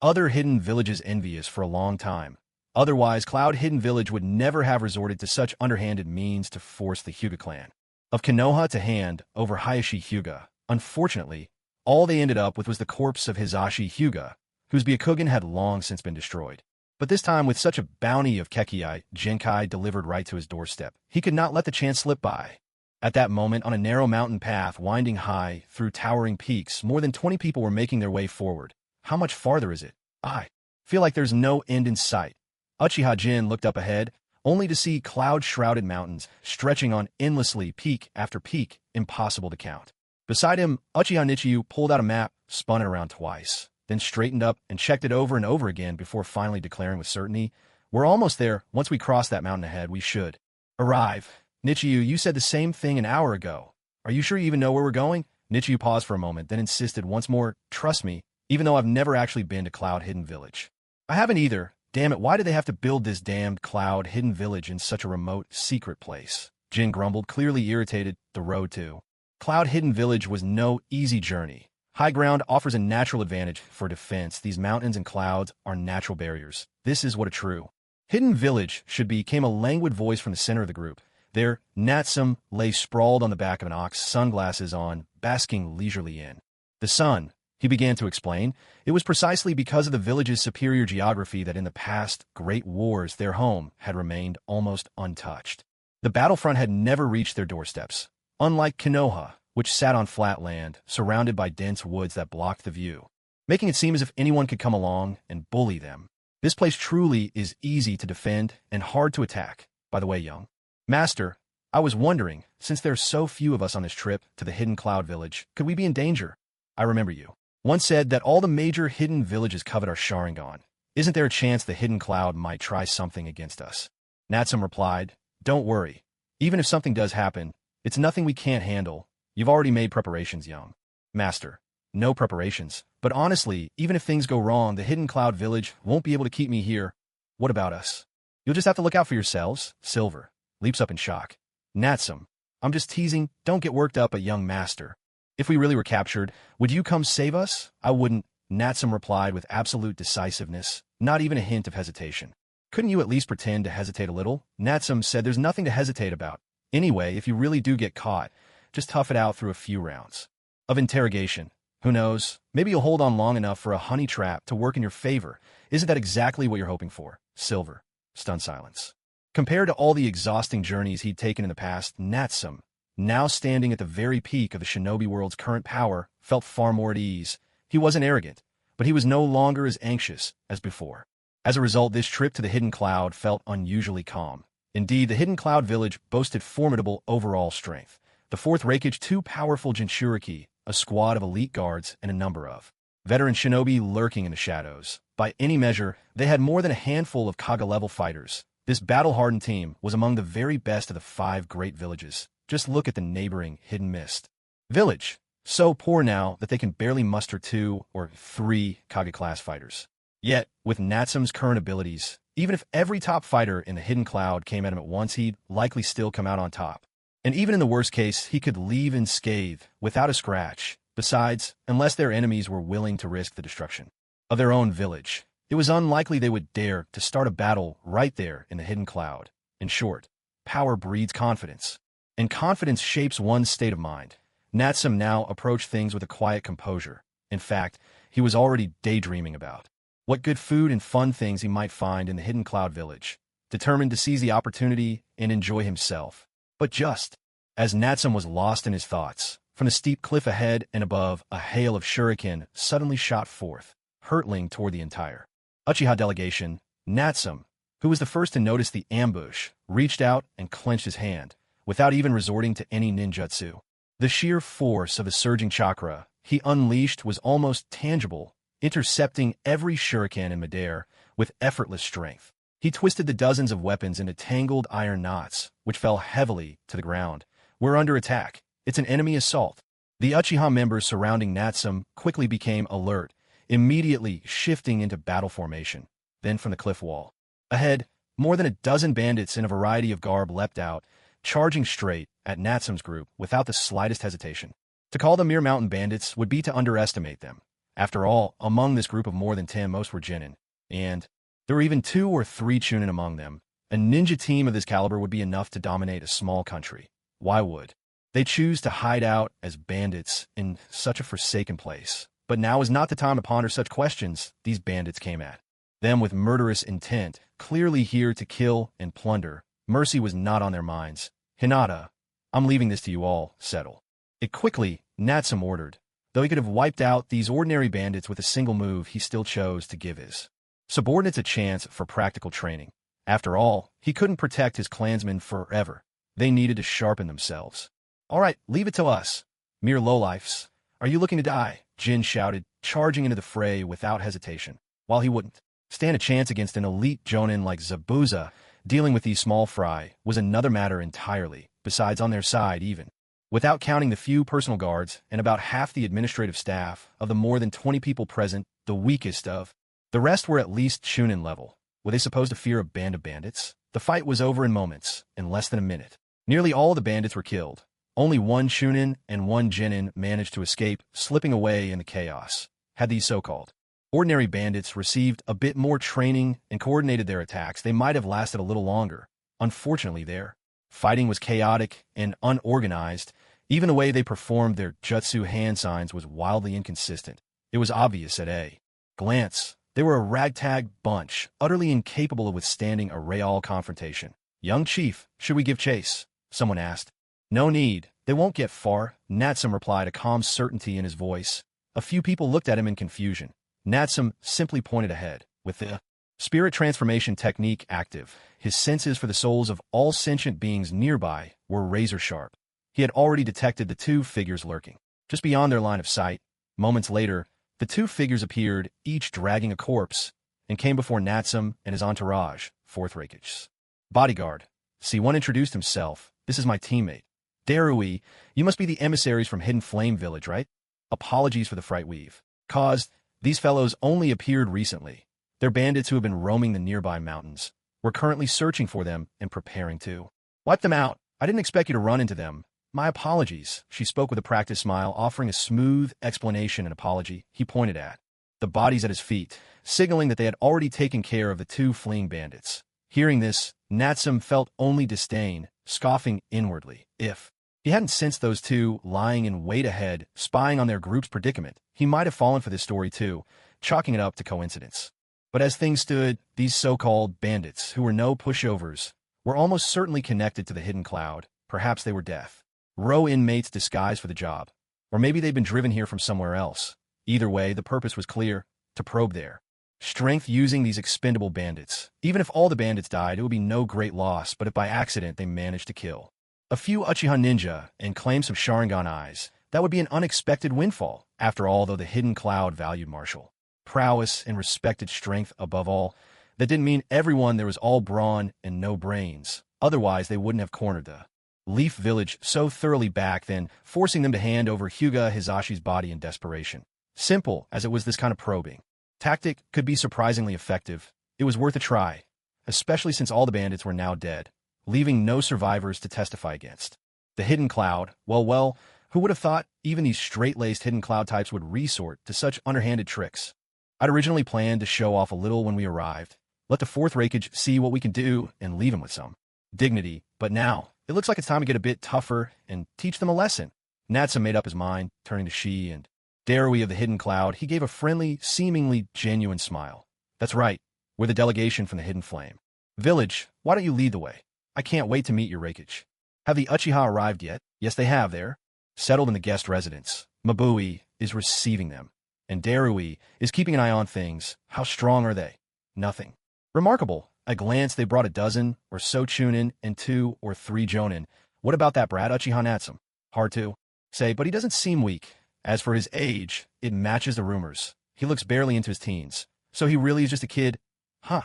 other hidden villages envious for a long time. Otherwise, Cloud Hidden Village would never have resorted to such underhanded means to force the Hyuga clan of Konoha to hand over Hayashi Hyuga. Unfortunately, all they ended up with was the corpse of Hisashi Hyuga, whose Byakugan had long since been destroyed. But this time, with such a bounty of Kekkei Genkai delivered right to his doorstep, he could not let the chance slip by. At that moment, on a narrow mountain path winding high through towering peaks, more than 20 people were making their way forward. How much farther is it? I feel like there's no end in sight. Uchiha Jin looked up ahead, only to see cloud-shrouded mountains stretching on endlessly, peak after peak, impossible to count. Beside him, Uchiha Nichiyu pulled out a map, spun it around twice, then straightened up and checked it over and over again before finally declaring with certainty, "We're almost there. Once we cross that mountain ahead, we should arrive." "Nichiyu, you said the same thing an hour ago. Are you sure you even know where we're going?" Nichiyu paused for a moment, then insisted once more, "Trust me, even though I've never actually been to Cloud Hidden Village." "I haven't either. Damn it, why did they have to build this damned Cloud Hidden Village in such a remote, secret place?" Jin grumbled, clearly irritated. The road to Cloud Hidden Village was no easy journey. High ground offers a natural advantage for defense. These mountains and clouds are natural barriers. This is what a true hidden village should be, came a languid voice from the center of the group. There, Natsum lay sprawled on the back of an ox, sunglasses on, basking leisurely in the sun. He began to explain. It was precisely because of the village's superior geography that in the past great wars their home had remained almost untouched. The battlefront had never reached their doorsteps. Unlike Konoha, which sat on flat land, surrounded by dense woods that blocked the view, making it seem as if anyone could come along and bully them. This place truly is easy to defend and hard to attack. By the way, young master, I was wondering, since there are so few of us on this trip to the Hidden Cloud Village, could we be in danger? I remember you once said that all the major hidden villages covet our Sharingan. Isn't there a chance the Hidden Cloud might try something against us? Natsum replied, "Don't worry. Even if something does happen, it's nothing we can't handle. You've already made preparations, young master." "No preparations. But honestly, even if things go wrong, the Hidden Cloud Village won't be able to keep me here." "What about us?" "You'll just have to look out for yourselves." Silver leaps up in shock. "Natsum, I'm just teasing. Don't get worked up, a young master. If we really were captured, would you come save us?" "I wouldn't," Natsum replied with absolute decisiveness, not even a hint of hesitation. "Couldn't you at least pretend to hesitate a little?" Natsum said, "There's nothing to hesitate about. Anyway, if you really do get caught, just tough it out through a few rounds of interrogation. Who knows, maybe you'll hold on long enough for a honey trap to work in your favor. Isn't that exactly what you're hoping for?" Silver stunned silence. Compared to all the exhausting journeys he'd taken in the past, Natsum, now standing at the very peak of the shinobi world's current power, felt far more at ease. He wasn't arrogant, but he was no longer as anxious as before. As a result, this trip to the Hidden Cloud felt unusually calm. Indeed, the Hidden Cloud Village boasted formidable overall strength. The fourth Raikage, two powerful Jinchuriki, a squad of elite guards, and a number of veteran shinobi lurking in the shadows. By any measure, they had more than a handful of Kaga-level fighters. This battle-hardened team was among the very best of the 5 great villages. Just look at the neighboring Hidden Mist Village. so poor now that they can barely muster 2 or 3 Kage-class fighters. Yet, with Natsum's current abilities, even if every top fighter in the Hidden Cloud came at him at once, he'd likely still come out on top. And even in the worst case, he could leave unscathed, without a scratch. Besides, unless their enemies were willing to risk the destruction of their own village, it was unlikely they would dare to start a battle right there in the Hidden Cloud. In short, power breeds confidence, and confidence shapes one's state of mind. Natsum now approached things with a quiet composure. In fact, he was already daydreaming about what good food and fun things he might find in the Hidden Cloud village, determined to seize the opportunity and enjoy himself. But just as Natsum was lost in his thoughts, from the steep cliff ahead and above, a hail of shuriken suddenly shot forth, hurtling toward the entire Uchiha delegation. Natsum, who was the first to notice the ambush, reached out and clenched his hand, without even resorting to any ninjutsu. The sheer force of the surging chakra he unleashed was almost tangible, intercepting every shuriken in midair with effortless strength. He twisted the dozens of weapons into tangled iron knots, which fell heavily to the ground. We're under attack. It's an enemy assault. The Uchiha members surrounding Natsum quickly became alert, immediately shifting into battle formation. Then from the cliff wall ahead, more than a dozen bandits in a variety of garb leapt out, charging straight at Natsum's group without the slightest hesitation. To call them mere mountain bandits would be to underestimate them. After all, among this group of more than 10, most were genin, and there were even 2 or 3 chunin among them. A ninja team of this caliber would be enough to dominate a small country. Why would they choose to hide out as bandits in such a forsaken place? But now is not the time to ponder such questions. These bandits came at them with murderous intent, clearly here to kill and plunder. Mercy was not on their minds. Hinata, I'm leaving this to you all. Settle it quickly, Natsum ordered. Though he could have wiped out these ordinary bandits with a single move, he still chose to give his subordinates a chance for practical training. After all, he couldn't protect his clansmen forever. They needed to sharpen themselves. All right, leave it to us. Mere lowlifes. Are you looking to die? Jin shouted, charging into the fray without hesitation. While he wouldn't stand a chance against an elite jonin like Zabuza, dealing with these small fry was another matter entirely. Besides, on their side, even without counting the few personal guards and about half the administrative staff of the more than 20 people present, the weakest of the rest were at least chunin level. Were they supposed to fear a band of bandits? The fight was over in moments, in less than a minute. Nearly all the bandits were killed. Only 1 chunin and 1 genin managed to escape, slipping away in the chaos. Had these so-called ordinary bandits received a bit more training and coordinated their attacks, they might have lasted a little longer. Unfortunately, their fighting was chaotic and unorganized. Even the way they performed their jutsu hand signs was wildly inconsistent. It was obvious at a glance they were a ragtag bunch, utterly incapable of withstanding a real confrontation. Young chief, should we give chase? Someone asked. No need. They won't get far, Natsum replied, a calm certainty in his voice. A few people looked at him in confusion. Natsum simply pointed ahead. With the spirit transformation technique active, his senses for the souls of all sentient beings nearby were razor-sharp. He had already detected the 2 figures lurking just beyond their line of sight. Moments later, the 2 figures appeared, each dragging a corpse, and came before Natsum and his entourage, Forthrake's bodyguard. See, one introduced himself. This is my teammate. Darui, you must be the emissaries from Hidden Flame Village, right? Apologies for the fright we've caused. These fellows only appeared recently. They're bandits who have been roaming the nearby mountains. We're currently searching for them and preparing to wipe them out. I didn't expect you to run into them. My apologies, she spoke with a practiced smile, offering a smooth explanation and apology. He pointed at the bodies at his feet, signaling that they had already taken care of the 2 fleeing bandits. Hearing this, Natsum felt only disdain, scoffing inwardly. If he hadn't sensed those 2 lying in wait ahead, spying on their group's predicament, he might have fallen for this story too, chalking it up to coincidence. But as things stood, these so-called bandits, who were no pushovers, were almost certainly connected to the Hidden Cloud. Perhaps they were death row inmates disguised for the job. Or maybe they'd been driven here from somewhere else. Either way, the purpose was clear: to probe their strength using these expendable bandits. Even if all the bandits died, it would be no great loss, but if by accident they managed to kill a few Uchiha ninja and claim some Sharingan eyes, that would be an unexpected windfall. After all, though the Hidden Cloud valued martial prowess and respected strength above all, that didn't mean everyone there was all brawn and no brains. Otherwise, they wouldn't have cornered the Leaf Village so thoroughly back, then forcing them to hand over Hyuga Hizashi's body in desperation. Simple as it was, this kind of probing tactic could be surprisingly effective. It was worth a try, especially since all the bandits were now dead, leaving no survivors to testify against. The Hidden Cloud, well, who would have thought even these straight-laced Hidden Cloud types would resort to such underhanded tricks? I'd originally planned to show off a little when we arrived, let the fourth Raikage see what we can do, and leave him with some dignity, but now it looks like it's time to get a bit tougher and teach them a lesson. Natsum made up his mind, turning to Shi and Darui of the Hidden Cloud. He gave a friendly, seemingly genuine smile. That's right, we're the delegation from the Hidden Flame Village. Why don't you lead the way? I can't wait to meet your Raikage. Have the Uchiha arrived yet? Yes, they have. They're settled in the guest residence. Mabui is receiving them, and Darui is keeping an eye on things. How strong are they? Nothing remarkable. At a glance, they brought a dozen or so Chunin and 2 or 3 Jonin. What about that brat Uchiha Natsum? Hard to say, but he doesn't seem weak. As for his age, it matches the rumors. He looks barely into his teens. So he really is just a kid? Huh.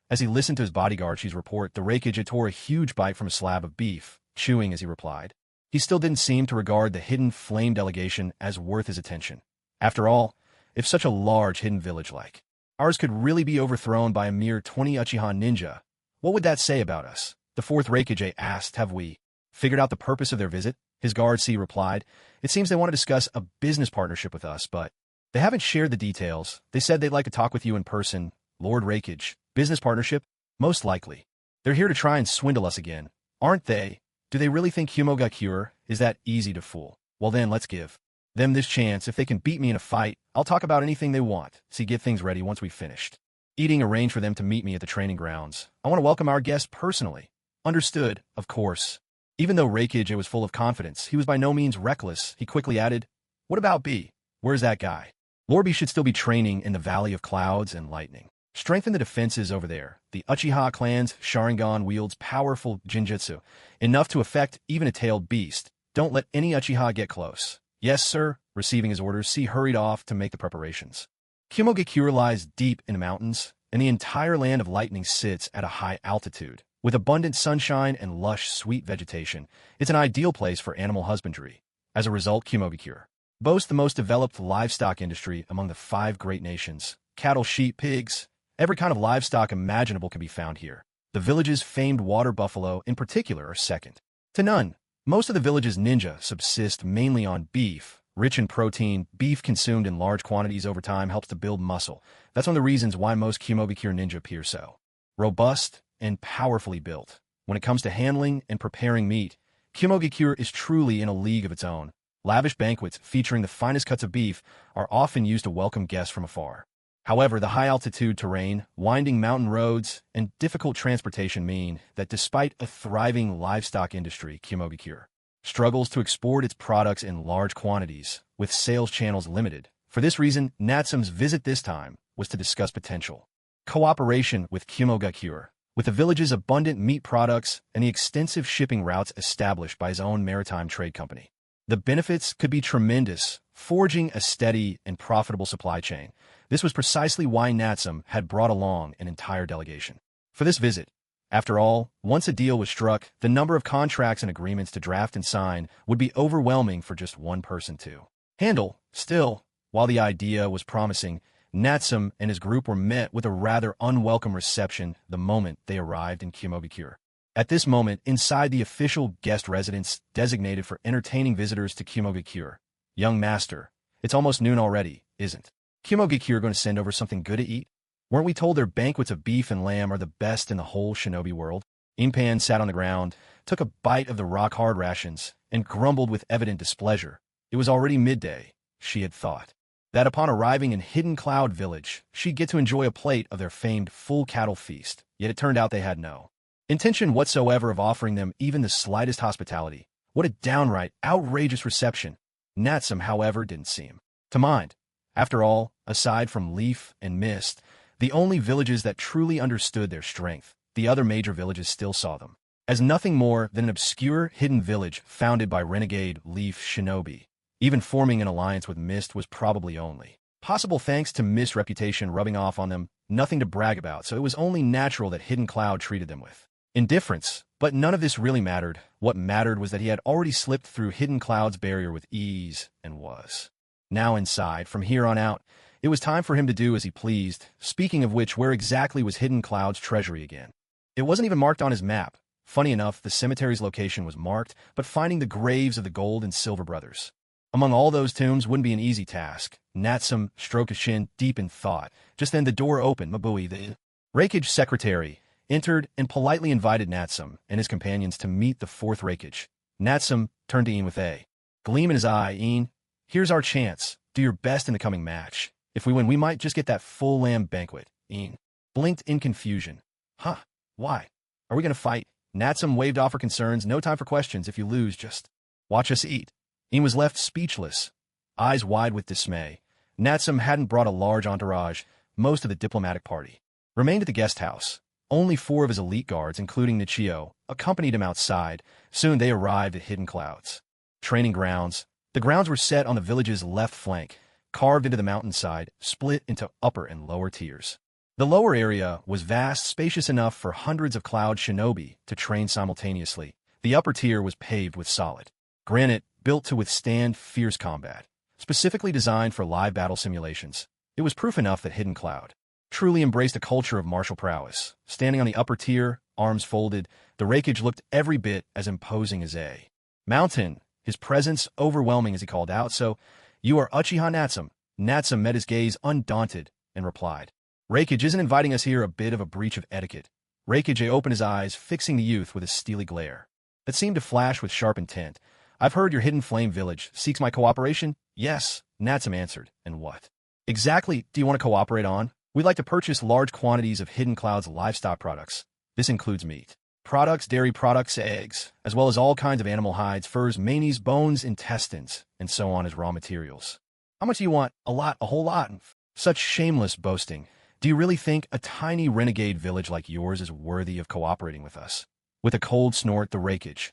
As he listened to his bodyguard Shi's report, the Raikage tore a huge bite from a slab of beef, chewing as he replied. He still didn't seem to regard the Hidden Flame delegation as worth his attention. After all, if such a large hidden village like ours could really be overthrown by a mere 20 Uchiha ninja, what would that say about us? The fourth Raikage asked. Have we figured out the purpose of their visit? His guard C replied. It seems they want to discuss a business partnership with us, but they haven't shared the details. They said they'd like to talk with you in person, Lord Raikage. Business partnership? Most likely. They're here to try and swindle us again, aren't they? Do they really think Humogakure is that easy to fool? Well then, let's give them this chance. If they can beat me in a fight, I'll talk about anything they want. See, get things ready once we've finished eating. Arrange for them to meet me at the training grounds. I want to welcome our guest personally. Understood, of course. Even though Raikage was full of confidence, he was by no means reckless. He quickly added, what about B? Where's that guy? Lord B should still be training in the Valley of Clouds and Lightning. Strengthen the defenses over there. The Uchiha clan's Sharingan wields powerful jinjutsu, enough to affect even a tailed beast. Don't let any Uchiha get close. Yes, sir. Receiving his orders, C hurried off to make the preparations. Kumogakure lies deep in the mountains, and the entire land of Lightning sits at a high altitude. With abundant sunshine and lush, sweet vegetation, it's an ideal place for animal husbandry. As a result, Kumogakure boasts the most developed livestock industry among the 5 great nations. Cattle, sheep, pigs, every kind of livestock imaginable can be found here. The village's famed water buffalo, in particular, are second to none. Most of the village's ninja subsist mainly on beef. Rich in protein, beef consumed in large quantities over time helps to build muscle. That's one of the reasons why most Kumogakure ninja appear so robust and powerfully built. When it comes to handling and preparing meat, Kumogakure is truly in a league of its own. Lavish banquets featuring the finest cuts of beef are often used to welcome guests from afar. However, the high-altitude terrain, winding mountain roads, and difficult transportation mean that despite a thriving livestock industry, Kumogakure struggles to export its products in large quantities, with sales channels limited. For this reason, Natsum's visit this time was to discuss potential cooperation with Kumogakure. With the village's abundant meat products and the extensive shipping routes established by his own maritime trade company, the benefits could be tremendous, forging a steady and profitable supply chain. This was precisely why Natsum had brought along an entire delegation for this visit. After all, once a deal was struck, the number of contracts and agreements to draft and sign would be overwhelming for just one person to handle. Still, while the idea was promising, Natsum and his group were met with a rather unwelcome reception the moment they arrived in Kumogakure. At this moment, inside the official guest residence designated for entertaining visitors to Kumogakure, young master, it's almost noon already, isn't Kumogakure going to send over something good to eat? Weren't we told their banquets of beef and lamb are the best in the whole shinobi world? Inpan sat on the ground, took a bite of the rock-hard rations, and grumbled with evident displeasure. It was already midday. She had thought that upon arriving in Hidden Cloud Village, she'd get to enjoy a plate of their famed full cattle feast, yet it turned out they had no intention whatsoever of offering them even the slightest hospitality. What a downright outrageous reception. Natsum, however, didn't seem to mind. After all, aside from Leaf and Mist, the only villages that truly understood their strength, the other major villages still saw them as nothing more than an obscure hidden village founded by renegade Leaf shinobi. Even forming an alliance with Mist was probably only possible thanks to Mist's reputation rubbing off on them, nothing to brag about, so it was only natural that Hidden Cloud treated them with indifference. But none of this really mattered. What mattered was that he had already slipped through Hidden Cloud's barrier with ease and was now inside. From here on out, it was time for him to do as he pleased. Speaking of which, where exactly was Hidden Cloud's treasury again? It wasn't even marked on his map. Funny enough, the cemetery's location was marked, but finding the graves of the Gold and Silver brothers among all those tombs wouldn't be an easy task. Natsum stroked his chin, deep in thought. Just then the door opened. Mabui, the Reikage secretary, entered and politely invited Natsum and his companions to meet the fourth Reikage. Natsum turned to Ian with a gleam in his eye. Ian, here's our chance. Do your best in the coming match. If we win, we might just get that full lamb banquet. Ian blinked in confusion. Huh? Why? Are we going to fight? Natsum waved off her concerns. No time for questions. If you lose, just watch us eat. Ian was left speechless, eyes wide with dismay. Natsum hadn't brought a large entourage. Most of the diplomatic party remained at the guest house. Only 4 of his elite guards, including Nichio, accompanied him outside. Soon they arrived at Hidden Cloud's training grounds. The grounds were set on the village's left flank, carved into the mountainside, split into upper and lower tiers. The lower area was vast, spacious enough for hundreds of Cloud shinobi to train simultaneously. The upper tier was paved with solid granite, built to withstand fierce combat, specifically designed for live battle simulations. It was proof enough that Hidden Cloud truly embraced a culture of martial prowess. Standing on the upper tier, arms folded, the Reikage looked every bit as imposing as a mountain, his presence overwhelming as he called out, "So, you are Uchiha Natsum." Natsum met his gaze undaunted and replied, "Reikage, isn't inviting us here a bit of a breach of etiquette?" Reikage opened his eyes, fixing the youth with a steely glare that seemed to flash with sharp intent. "I've heard your Hidden Flame village seeks my cooperation?" "Yes," Natsum answered. "And what exactly do you want to cooperate on?" "We'd like to purchase large quantities of Hidden Cloud's livestock products. This includes meat products, dairy products, eggs, as well as all kinds of animal hides, furs, manes, bones, intestines, and so on as raw materials." "How much do you want?" "A lot, a whole lot." "Such shameless boasting. Do you really think a tiny renegade village like yours is worthy of cooperating with us?" With a cold snort, the Reikage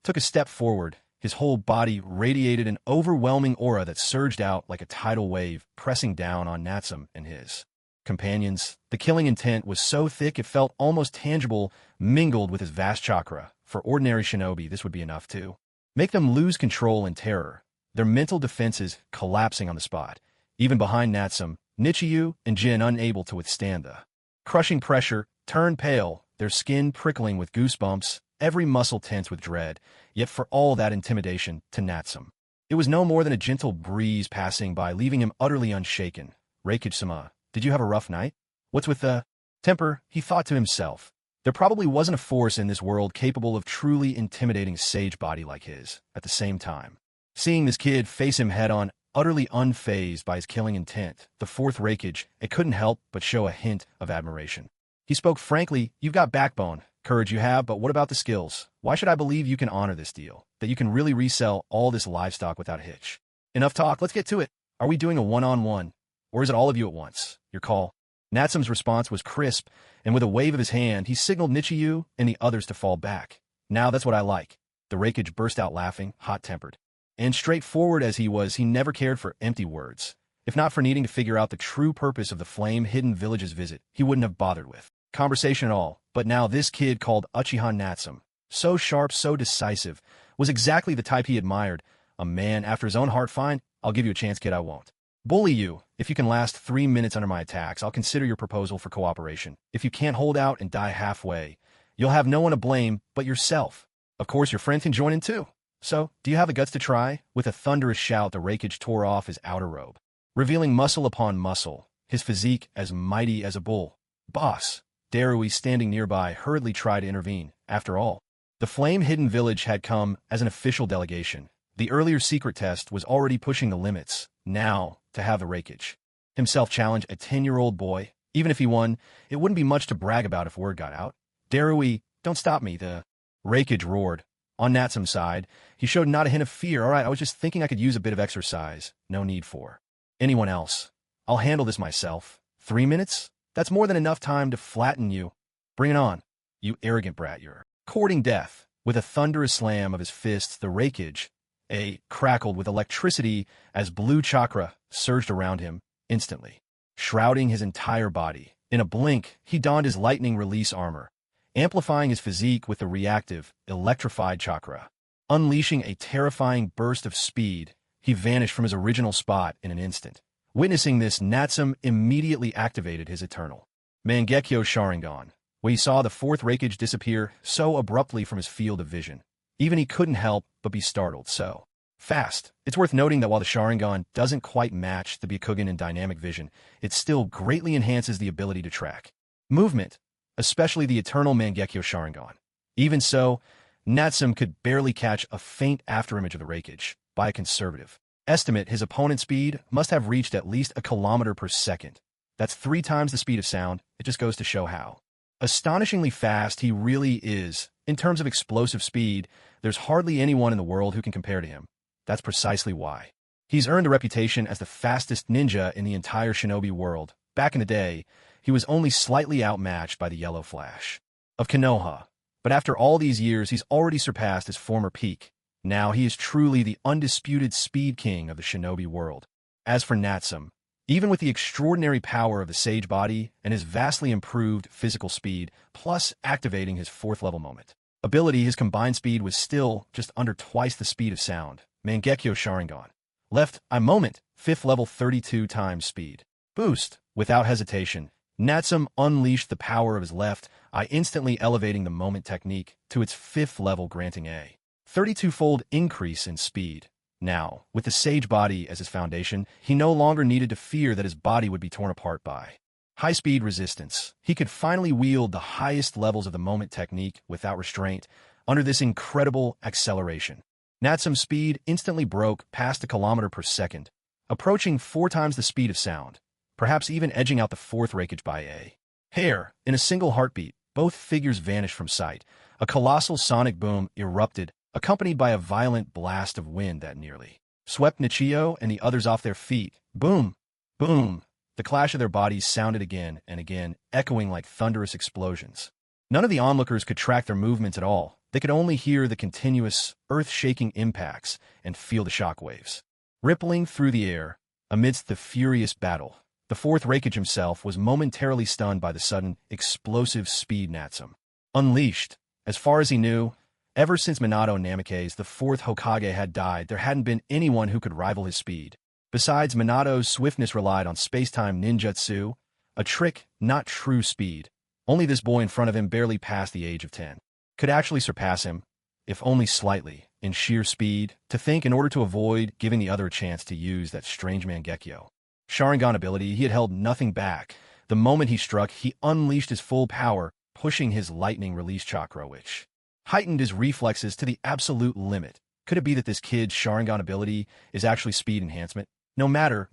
took a step forward. His whole body radiated an overwhelming aura that surged out like a tidal wave, pressing down on Natsum and his companions. The killing intent was so thick it felt almost tangible, mingled with his vast chakra. For ordinary shinobi, this would be enough to make them lose control in terror, their mental defenses collapsing on the spot. Even behind Natsum, Nichiyu and Jin, unable to withstand the crushing pressure, turned pale, their skin prickling with goosebumps, every muscle tense with dread. Yet for all that intimidation, to Natsum, it was no more than a gentle breeze passing by, leaving him utterly unshaken. "Reikage-sama, did you have a rough night?" "What's with the temper?" he thought to himself. There probably wasn't a force in this world capable of truly intimidating a sage body like his. At the same time, seeing this kid face him head-on, utterly unfazed by his killing intent, the fourth Reikage, it couldn't help but show a hint of admiration. He spoke frankly. "You've got backbone, courage you have, but what about the skills? Why should I believe you can honor this deal? That you can really resell all this livestock without a hitch?" "Enough talk, let's get to it. Are we doing a one-on-one? Or is it all of you at once? Your call." Natsum's response was crisp, and with a wave of his hand, he signaled Nichiyu and the others to fall back. "Now that's what I like." The Reikage burst out laughing, hot-tempered. And straightforward as he was, he never cared for empty words. If not for needing to figure out the true purpose of the Flame-Hidden Village's visit, he wouldn't have bothered with conversation at all. But now this kid called Uchiha Natsum, so sharp, so decisive, was exactly the type he admired. A man after his own heart. "Fine, I'll give you a chance, kid. I won't bully you. If you can last 3 minutes under my attacks, I'll consider your proposal for cooperation. If you can't hold out and die halfway, you'll have no one to blame but yourself. Of course, your friend can join in too. So, do you have the guts to try?" With a thunderous shout, the Reikage tore off his outer robe, revealing muscle upon muscle, his physique as mighty as a bull. "Boss," Darui, standing nearby, hurriedly tried to intervene. After all, the Flame-Hidden Village had come as an official delegation. The earlier secret test was already pushing the limits. Now, to have the Reikage himself challenge a 10-year-old boy, even if he won, it wouldn't be much to brag about if word got out. "Darui, don't stop me," the Reikage roared. On Natsum's side, he showed not a hint of fear. "All right, I was just thinking I could use a bit of exercise. No need for anyone else. I'll handle this myself." 3 minutes? That's more than enough time to flatten you. Bring it on, you arrogant brat. You're courting death. With a thunderous slam of his fists, the Reikage crackled with electricity as blue chakra surged around him instantly, shrouding his entire body. In a blink, he donned his lightning release armor, amplifying his physique with the reactive, electrified chakra. Unleashing a terrifying burst of speed, he vanished from his original spot in an instant. Witnessing this, Natsum immediately activated his eternal Mangekyo Sharingan, where he saw the fourth Reikage disappear so abruptly from his field of vision. Even he couldn't help but be startled. So fast. It's worth noting that while the Sharingan doesn't quite match the Byakugan in dynamic vision, it still greatly enhances the ability to track movement, especially the eternal Mangekyo Sharingan. Even so, Natsum could barely catch a faint afterimage of the Reikage. By a conservative estimate, his opponent's speed must have reached at least 1 kilometer per second. That's 3 times the speed of sound. It just goes to show how astonishingly fast he really is. In terms of explosive speed, there's hardly anyone in the world who can compare to him. That's precisely why he's earned a reputation as the fastest ninja in the entire shinobi world. Back in the day, he was only slightly outmatched by the Yellow Flash of Konoha. But after all these years, he's already surpassed his former peak. Now he is truly the undisputed speed king of the shinobi world. As for Natsum, even with the extraordinary power of the Sage Body and his vastly improved physical speed, plus activating his 4th level moment ability, his combined speed was still just under twice the speed of sound. Mangekyo Sharingan. Left eye moment, 5th level 32 times speed. Boost. Without hesitation, Natsum unleashed the power of his left eye, instantly elevating the moment technique to its 5th level, granting a 32-fold increase in speed. Now, with the Sage Body as his foundation, he no longer needed to fear that his body would be torn apart by high-speed resistance. He could finally wield the highest levels of the moment technique without restraint under this incredible acceleration. Natsum's speed instantly broke past 1 kilometer per second, approaching 4 times the speed of sound, perhaps even edging out the 4th Reikage by a hair. In a single heartbeat, both figures vanished from sight. A colossal sonic boom erupted, accompanied by a violent blast of wind that nearly swept Nichio and the others off their feet. Boom! Boom! The clash of their bodies sounded again and again, echoing like thunderous explosions. None of the onlookers could track their movements at all. They could only hear the continuous, earth-shaking impacts and feel the shockwaves rippling through the air. Amidst the furious battle, the 4th Reikage himself was momentarily stunned by the sudden, explosive speed Natsum unleashed. As far as he knew, ever since Minato Namikaze, the 4th Hokage, had died, there hadn't been anyone who could rival his speed. Besides, Minato's swiftness relied on space-time ninjutsu, a trick, not true speed. Only this boy in front of him, barely past the age of 10, could actually surpass him, if only slightly, in sheer speed. To think, in order to avoid giving the other a chance to use that strange Mangekyo Sharingan ability, he had held nothing back. The moment he struck, he unleashed his full power, pushing his lightning release chakra, which heightened his reflexes to the absolute limit. Could it be that this kid's Sharingan ability is actually speed enhancement? No matter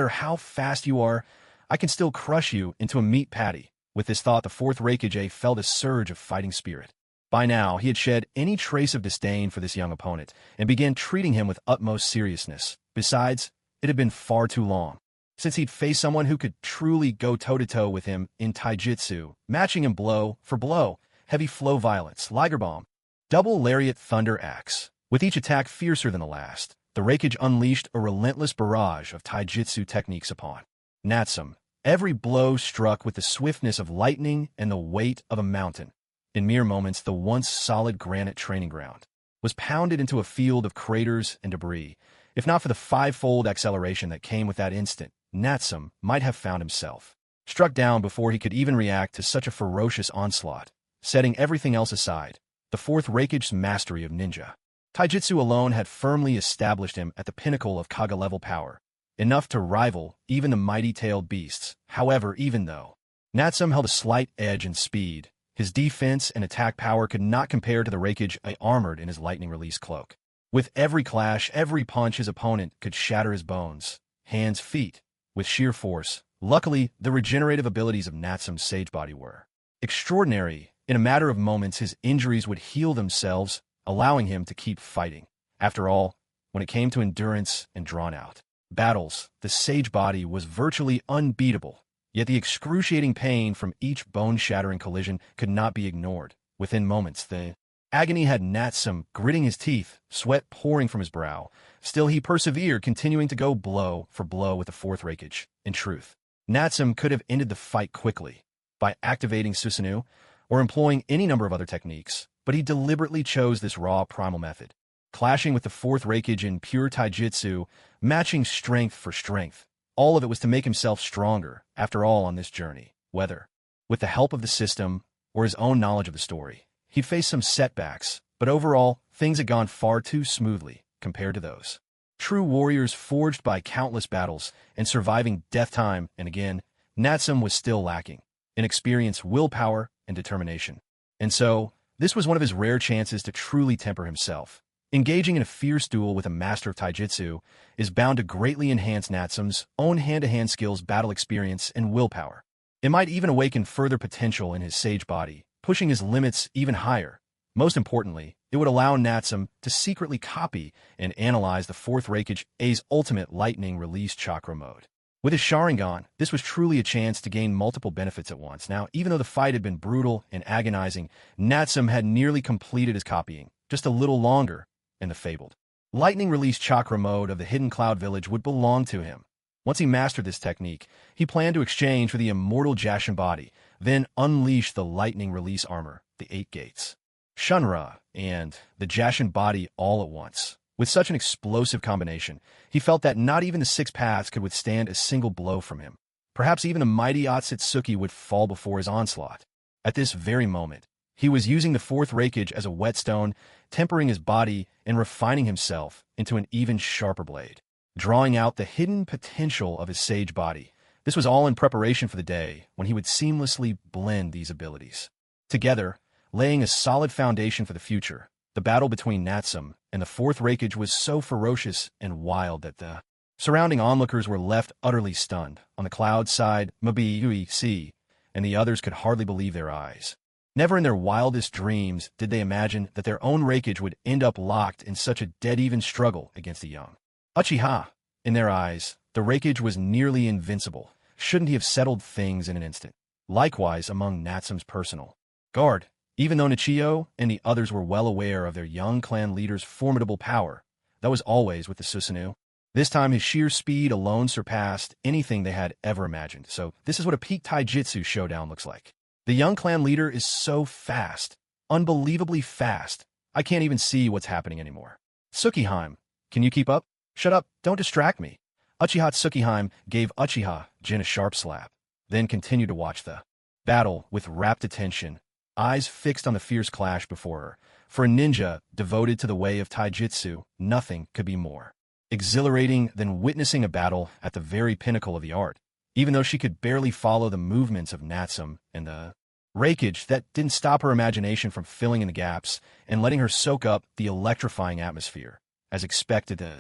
how fast you are, I can still crush you into a meat patty. With this thought, the 4th Reikage felt a surge of fighting spirit. By now, he had shed any trace of disdain for this young opponent and began treating him with utmost seriousness. Besides, it had been far too long since he'd faced someone who could truly go toe-to-toe with him in taijutsu, matching him blow for blow. Heavy flow violence, Liger Bomb, double lariat thunder axe. With each attack fiercer than the last, the Reikage unleashed a relentless barrage of taijutsu techniques upon Natsum. Every blow struck with the swiftness of lightning and the weight of a mountain. In mere moments, the once solid granite training ground was pounded into a field of craters and debris. If not for the 5-fold acceleration that came with that instant, Natsum might have found himself struck down before he could even react to such a ferocious onslaught. Setting everything else aside, the 4th Reikage's mastery of ninja taijutsu alone had firmly established him at the pinnacle of Kaga-level power, enough to rival even the mighty-tailed beasts. However, even though Natsum held a slight edge in speed, his defense and attack power could not compare to the Reikage armored in his lightning release cloak. With every clash, every punch, his opponent could shatter his bones, hands, feet, with sheer force. Luckily, the regenerative abilities of Natsum's Sage Body were extraordinary. In a matter of moments, his injuries would heal themselves, allowing him to keep fighting. After all, when it came to endurance and drawn-out battles, the Sage Body was virtually unbeatable. Yet the excruciating pain from each bone-shattering collision could not be ignored. Within moments, the agony had Natsum gritting his teeth, sweat pouring from his brow. Still, he persevered, continuing to go blow for blow with the 4th Reikage. In truth, Natsum could have ended the fight quickly by activating Susanoo, or employing any number of other techniques, but he deliberately chose this raw primal method, clashing with the fourth Reikage in pure taijutsu, matching strength for strength. All of it was to make himself stronger, after all, on this journey, whether with the help of the system or his own knowledge of the story. He'd faced some setbacks, but overall, things had gone far too smoothly compared to those true warriors forged by countless battles and surviving death time and again. Natsum was still lacking in experience, willpower, and determination. And so, this was one of his rare chances to truly temper himself. Engaging in a fierce duel with a master of taijutsu is bound to greatly enhance Natsum's own hand-to-hand skills, battle experience, and willpower. It might even awaken further potential in his sage body, pushing his limits even higher. Most importantly, it would allow Natsum to secretly copy and analyze the fourth Reikage A's ultimate lightning release chakra mode. With his Sharingan, this was truly a chance to gain multiple benefits at once. Now, even though the fight had been brutal and agonizing, Natsum had nearly completed his copying, just a little longer, and the fabled lightning release chakra mode of the hidden cloud village would belong to him. Once he mastered this technique, he planned to exchange for the immortal Jashin body, then unleash the lightning release armor, the 8 gates, Shunra, and the Jashin body all at once. With such an explosive combination, he felt that not even the 6 paths could withstand a single blow from him. Perhaps even the mighty Otsutsuki would fall before his onslaught. At this very moment, he was using the fourth Reikage as a whetstone, tempering his body and refining himself into an even sharper blade, drawing out the hidden potential of his sage body. This was all in preparation for the day when he would seamlessly blend these abilities together, laying a solid foundation for the future. The battle between Natsum and the fourth Reikage was so ferocious and wild that the surrounding onlookers were left utterly stunned. On the cloud side, Mabui and the others could hardly believe their eyes. Never in their wildest dreams did they imagine that their own Reikage would end up locked in such a dead-even struggle against the young Uchiha. In their eyes, the Reikage was nearly invincible. Shouldn't he have settled things in an instant? Likewise among Natsum's personal guard. Even though Nichio and the others were well aware of their young clan leader's formidable power, that was always with the Susanoo. This time his sheer speed alone surpassed anything they had ever imagined. So this is what a peak taijutsu showdown looks like. The young clan leader is so fast, unbelievably fast. I can't even see what's happening anymore. Tsukihime, can you keep up? Shut up, don't distract me. Uchiha Tsukihime gave Uchiha Jin a sharp slap, then continued to watch the battle with rapt attention, eyes fixed on the fierce clash before her. For a ninja devoted to the way of taijutsu, nothing could be more exhilarating than witnessing a battle at the very pinnacle of the art. Even though she could barely follow the movements of Natsum and the Reikage, that didn't stop her imagination from filling in the gaps and letting her soak up the electrifying atmosphere. As expected, the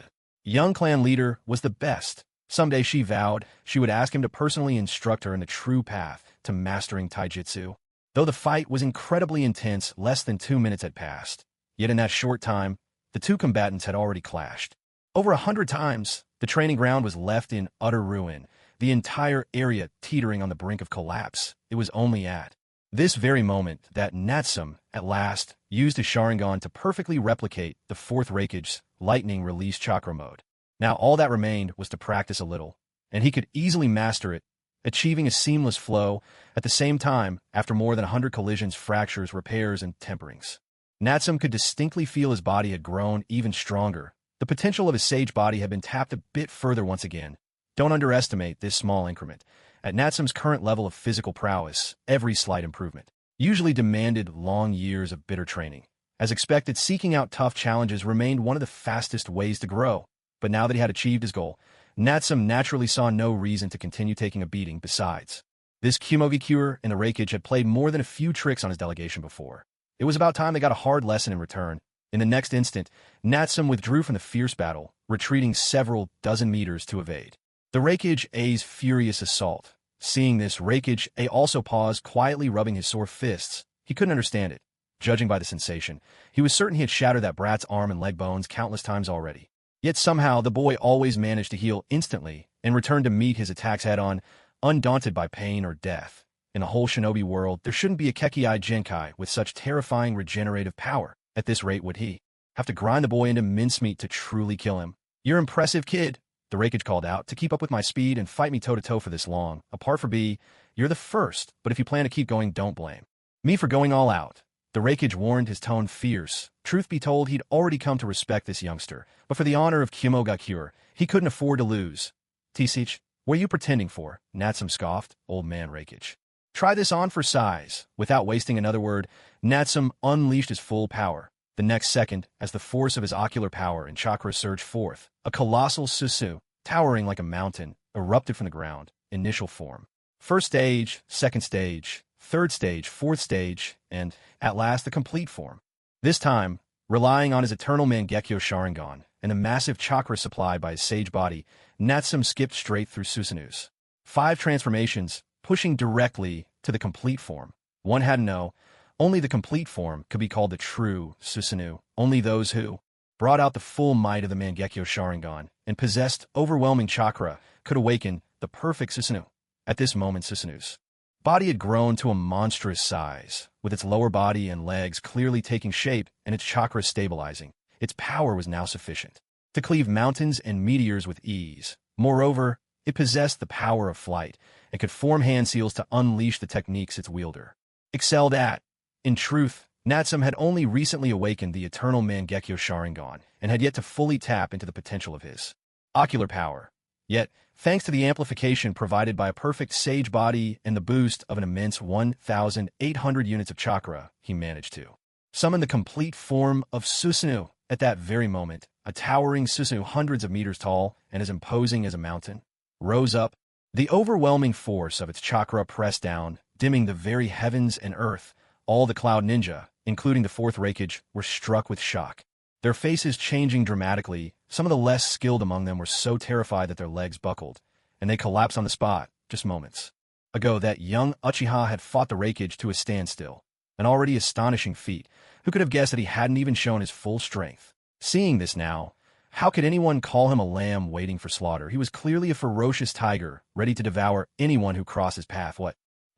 young clan leader was the best. Someday, she vowed, she would ask him to personally instruct her in the true path to mastering taijutsu. Though the fight was incredibly intense, less than 2 minutes had passed. Yet in that short time, the two combatants had already clashed. Over 100 times, the training ground was left in utter ruin, the entire area teetering on the brink of collapse. It was only at this very moment that Natsum, at last, used his Sharingan to perfectly replicate the fourth Reikage's lightning release chakra mode. Now all that remained was to practice a little, and he could easily master it, achieving a seamless flow. At the same time, after more than 100 collisions, fractures, repairs, and temperings, Natsum could distinctly feel his body had grown even stronger. The potential of his sage body had been tapped a bit further once again. Don't underestimate this small increment. At Natsum's current level of physical prowess, every slight improvement usually demanded long years of bitter training. As expected, seeking out tough challenges remained one of the fastest ways to grow. But now that he had achieved his goal, Natsum naturally saw no reason to continue taking a beating. Besides, this Kumovikure and the Reikage had played more than a few tricks on his delegation before. It was about time they got a hard lesson in return. In the next instant, Natsum withdrew from the fierce battle, retreating several dozen meters to evade the Reikage A's furious assault. Seeing this, Reikage A also paused, quietly rubbing his sore fists. He couldn't understand it. Judging by the sensation, he was certain he had shattered that brat's arm and leg bones countless times already. Yet somehow the boy always managed to heal instantly and return to meet his attacks head-on, undaunted by pain or death. In the whole shinobi world, there shouldn't be a Kekkei Genkai with such terrifying regenerative power. At this rate, would he have to grind the boy into mincemeat to truly kill him? You're impressive, kid, the Reikage called out. To keep up with my speed and fight me toe-to-toe for this long. Apart from B, you're the first, but if you plan to keep going, don't blame Me for going all out. The Reikage warned, his tone fierce. Truth be told, he'd already come to respect this youngster, but for the honor of Kimogakure, he couldn't afford to lose. Tisich, what are you pretending for? Natsum scoffed, old man Reikage. Try this on for size. Without wasting another word, Natsum unleashed his full power. The next second, as the force of his ocular power and chakra surged forth, a colossal Susu, towering like a mountain, erupted from the ground. Initial form. First stage, second stage, third stage, fourth stage, and, at last, the complete form. This time, relying on his eternal Mangekyo Sharingan and the massive chakra supplied by his sage body, Natsum skipped straight through Susanu's 5 transformations, pushing directly to the complete form. One had to know, only the complete form could be called the true Susanu. Only those who brought out the full might of the Mangekyo Sharingan and possessed overwhelming chakra could awaken the perfect Susanu. At this moment, Susanu's body had grown to a monstrous size, with its lower body and legs clearly taking shape and its chakra stabilizing. Its power was now sufficient to cleave mountains and meteors with ease. Moreover, it possessed the power of flight and could form hand seals to unleash the techniques its wielder excelled at. In truth, Natsum had only recently awakened the eternal Mangekyo Sharingan and had yet to fully tap into the potential of his ocular power. Yet, thanks to the amplification provided by a perfect sage body and the boost of an immense 1,800 units of chakra, he managed to summon the complete form of Susanoo. At that very moment, a towering Susanoo hundreds of meters tall and as imposing as a mountain rose up. The overwhelming force of its chakra pressed down, dimming the very heavens and earth. All the Cloud Ninja, including the 4th Reikage, were struck with shock. Their faces changing dramatically, some of the less skilled among them were so terrified that their legs buckled, and they collapsed on the spot, just moments ago. That young Uchiha had fought the Reikage to a standstill, an already astonishing feat. Who could have guessed that he hadn't even shown his full strength? Seeing this now, how could anyone call him a lamb waiting for slaughter? He was clearly a ferocious tiger, ready to devour anyone who crossed his path. What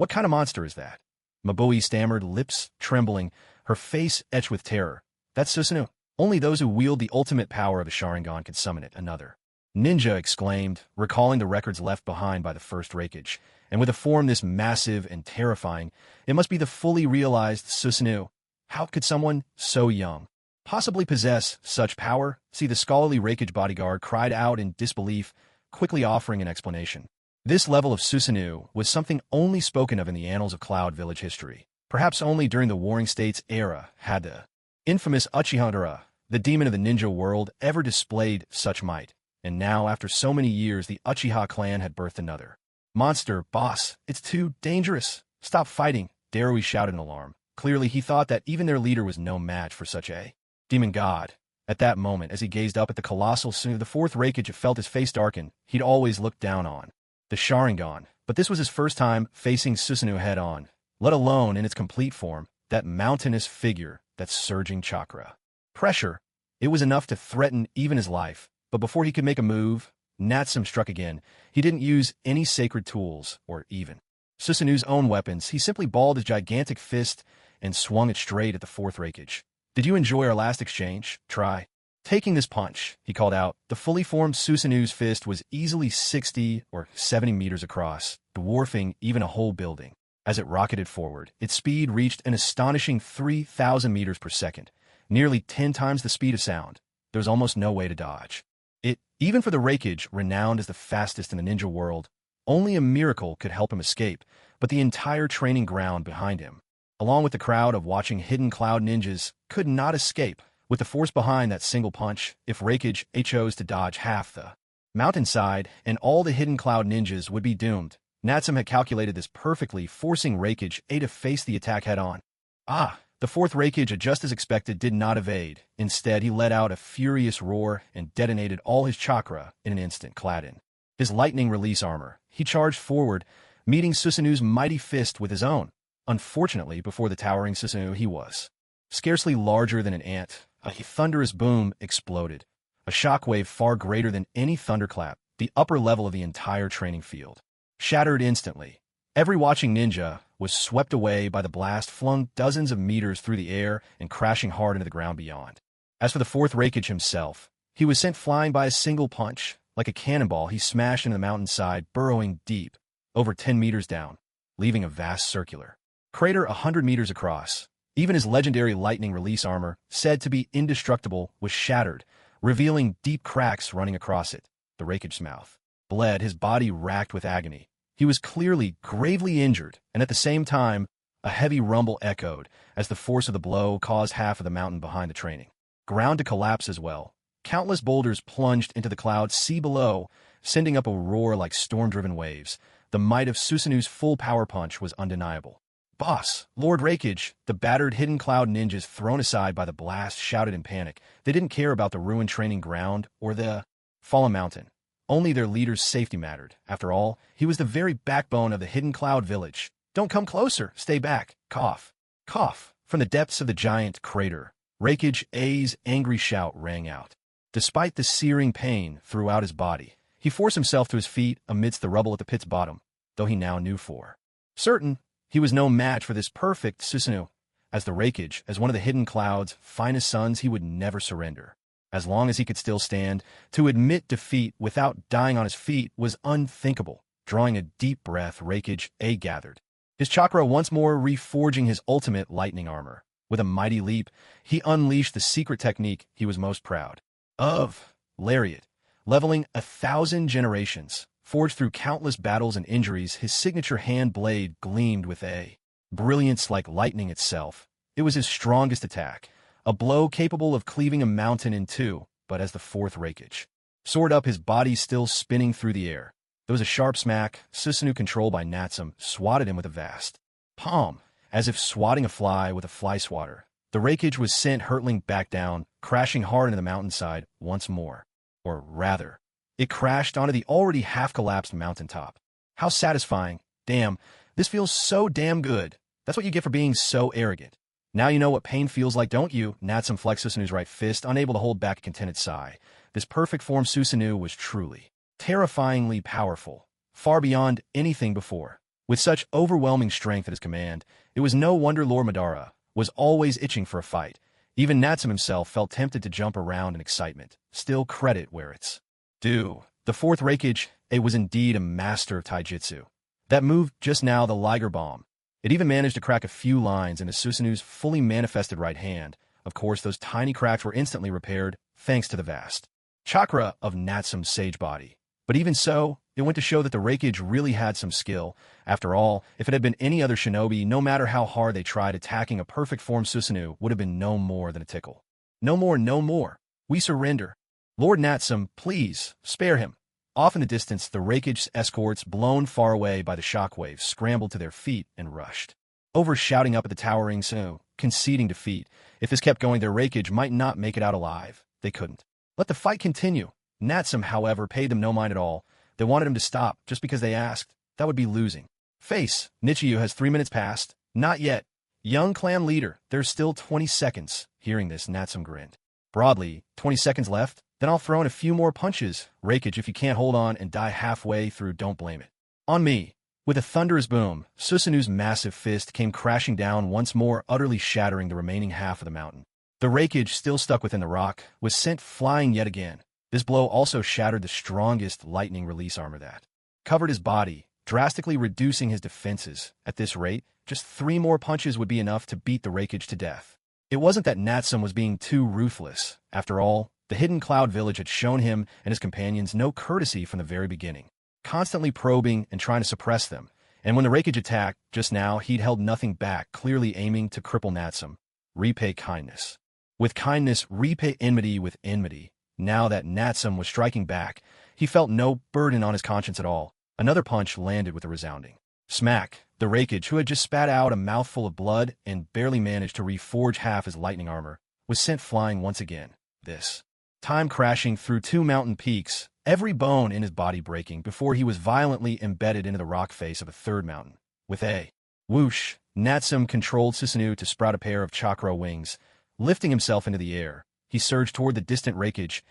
kind of monster is that? Mabui stammered, lips trembling, her face etched with terror. That's Susanoo. Only those who wield the ultimate power of a Sharingan could summon it. Another ninja exclaimed, recalling the records left behind by the 1st Reikage. And with a form this massive and terrifying, it must be the fully realized Susanoo. How could someone so young possibly possess such power? See, the scholarly Reikage bodyguard cried out in disbelief, quickly offering an explanation. This level of Susanoo was something only spoken of in the annals of Cloud Village history. Perhaps only during the Warring States era had the infamous Uchiha, the demon of the ninja world, ever displayed such might. And now, after so many years, the Uchiha clan had birthed another monster. Boss, it's too dangerous. Stop fighting, Darui shouted in alarm. Clearly, he thought that even their leader was no match for such a demon god. At that moment, as he gazed up at the colossal Susanoo, the 4th Reikage felt his face darken. He'd always looked down on the Sharingan, but this was his first time facing Susanoo head-on, let alone in its complete form, that mountainous figure, that surging chakra pressure. It was enough to threaten even his life, but before he could make a move, Natsum struck again. He didn't use any sacred tools, or even Susanoo's own weapons. He simply balled his gigantic fist and swung it straight at the 4th Reikage. Did you enjoy our last exchange? Try taking this punch, he called out. The fully formed Susanoo's fist was easily 60 or 70 meters across, dwarfing even a whole building. As it rocketed forward, its speed reached an astonishing 3,000 meters per second, nearly 10 times the speed of sound. There was almost no way to dodge it. Even for the Reikage, renowned as the fastest in the ninja world, only a miracle could help him escape, but the entire training ground behind him, along with the crowd of watching hidden Cloud Ninjas, could not escape. With the force behind that single punch, if Reikage chose to dodge half the mountainside, and all the hidden Cloud Ninjas would be doomed. Natsum had calculated this perfectly, forcing Reikage to face the attack head-on. The 4th Reikage, just as expected, did not evade. Instead, he let out a furious roar and detonated all his chakra in an instant. Clad in his lightning release armor, he charged forward, meeting Susanoo's mighty fist with his own. Unfortunately, before the towering Susanoo, he was scarcely larger than an ant. A thunderous boom exploded, a shockwave far greater than any thunderclap. The upper level of the entire training field shattered instantly. Every watching ninja was swept away by the blast, flung dozens of meters through the air and crashing hard into the ground beyond. As for the 4th Reikage himself, he was sent flying by a single punch. Like a cannonball, he smashed into the mountainside, burrowing deep, over 10 meters down, leaving a vast circular crater 100 meters across. Even his legendary lightning release armor, said to be indestructible, was shattered, revealing deep cracks running across it. The Rakige's mouth bled, his body racked with agony. He was clearly gravely injured, and at the same time, a heavy rumble echoed as the force of the blow caused half of the mountain behind the training ground to collapse as well. Countless boulders plunged into the cloud sea below, sending up a roar like storm-driven waves. The might of Susanu's full power punch was undeniable. "Boss, Lord Rakige," the battered hidden cloud ninjas thrown aside by the blast shouted in panic. They didn't care about the ruined training ground or the fallen mountain. Only their leader's safety mattered. After all, he was the very backbone of the hidden cloud village. "Don't come closer, stay back." Cough. Cough. From the depths of the giant crater, Rakige A's angry shout rang out. Despite the searing pain throughout his body, he forced himself to his feet amidst the rubble at the pit's bottom, though he now knew for certain he was no match for this perfect Susanu. As the Rakige, as one of the hidden cloud's finest sons, he would never surrender. As long as he could still stand, to admit defeat without dying on his feet was unthinkable. Drawing a deep breath, Rakige A gathered his chakra once more, reforging his ultimate lightning armor. With a mighty leap, he unleashed the secret technique he was most proud of, Lariat. Leveling 1,000 generations, forged through countless battles and injuries, his signature hand blade gleamed with a brilliance like lightning itself. It was his strongest attack, a blow capable of cleaving a mountain in two, but as the fourth Rakige soared up, his body still spinning through the air, there was a sharp smack. Susanoo, controlled by Natsum, swatted him with a vast palm, as if swatting a fly with a fly swatter. The Rakige was sent hurtling back down, crashing hard into the mountainside once more. Or rather, it crashed onto the already half-collapsed mountaintop. How satisfying. Damn, this feels so damn good. That's what you get for being so arrogant. Now you know what pain feels like, don't you? Natsum flexed Susanu's right fist, unable to hold back a contented sigh. This perfect form Susanoo was truly terrifyingly powerful, far beyond anything before. With such overwhelming strength at his command, it was no wonder Lord Madara was always itching for a fight. Even Natsum himself felt tempted to jump around in excitement. Still, credit where it's due. The fourth Rakige was indeed a master of taijutsu. That move just now, the Liger Bomb. It even managed to crack a few lines into Susanoo's fully manifested right hand. Of course, those tiny cracks were instantly repaired, thanks to the vast chakra of Natsum's sage body. But even so, it went to show that the Rakige really had some skill. After all, if it had been any other shinobi, no matter how hard they tried, attacking a perfect form Susanoo would have been no more than a tickle. No more, no more. We surrender. Lord Natsum, please, spare him. Off in the distance, the Rakige's escorts, blown far away by the shockwaves, scrambled to their feet and rushed over, shouting up at the towering Susanoo, conceding defeat. If this kept going, their Rakige might not make it out alive. They couldn't let the fight continue. Natsum, however, paid them no mind at all. They wanted him to stop just because they asked. That would be losing face. Nichiyu has 3 minutes passed. Not yet. Young clan leader, there's still 20 seconds. Hearing this, Natsum grinned broadly. 20 seconds left? Then I'll throw in a few more punches. Rakige, if you can't hold on and die halfway through, don't blame it on me. With a thunderous boom, Susanoo's massive fist came crashing down once more, utterly shattering the remaining half of the mountain. The Rakige, still stuck within the rock, was sent flying yet again. This blow also shattered the strongest lightning release armor that covered his body, drastically reducing his defenses. At this rate, just 3 more punches would be enough to beat the Rakige to death. It wasn't that Natsum was being too ruthless. After all, the hidden cloud village had shown him and his companions no courtesy from the very beginning, constantly probing and trying to suppress them. And when the Rakige attacked just now, he'd held nothing back, clearly aiming to cripple Natsum. Repay kindness with kindness, repay enmity with enmity. Now that Natsum was striking back, he felt no burden on his conscience at all. Another punch landed with a resounding smack. The Rakige, who had just spat out a mouthful of blood and barely managed to reforge half his lightning armor, was sent flying once again, this time crashing through 2 mountain peaks, every bone in his body breaking before he was violently embedded into the rock face of a third mountain. With a whoosh, Natsum controlled Susanoo to sprout a pair of chakra wings. Lifting himself into the air, he surged toward the distant Rakige.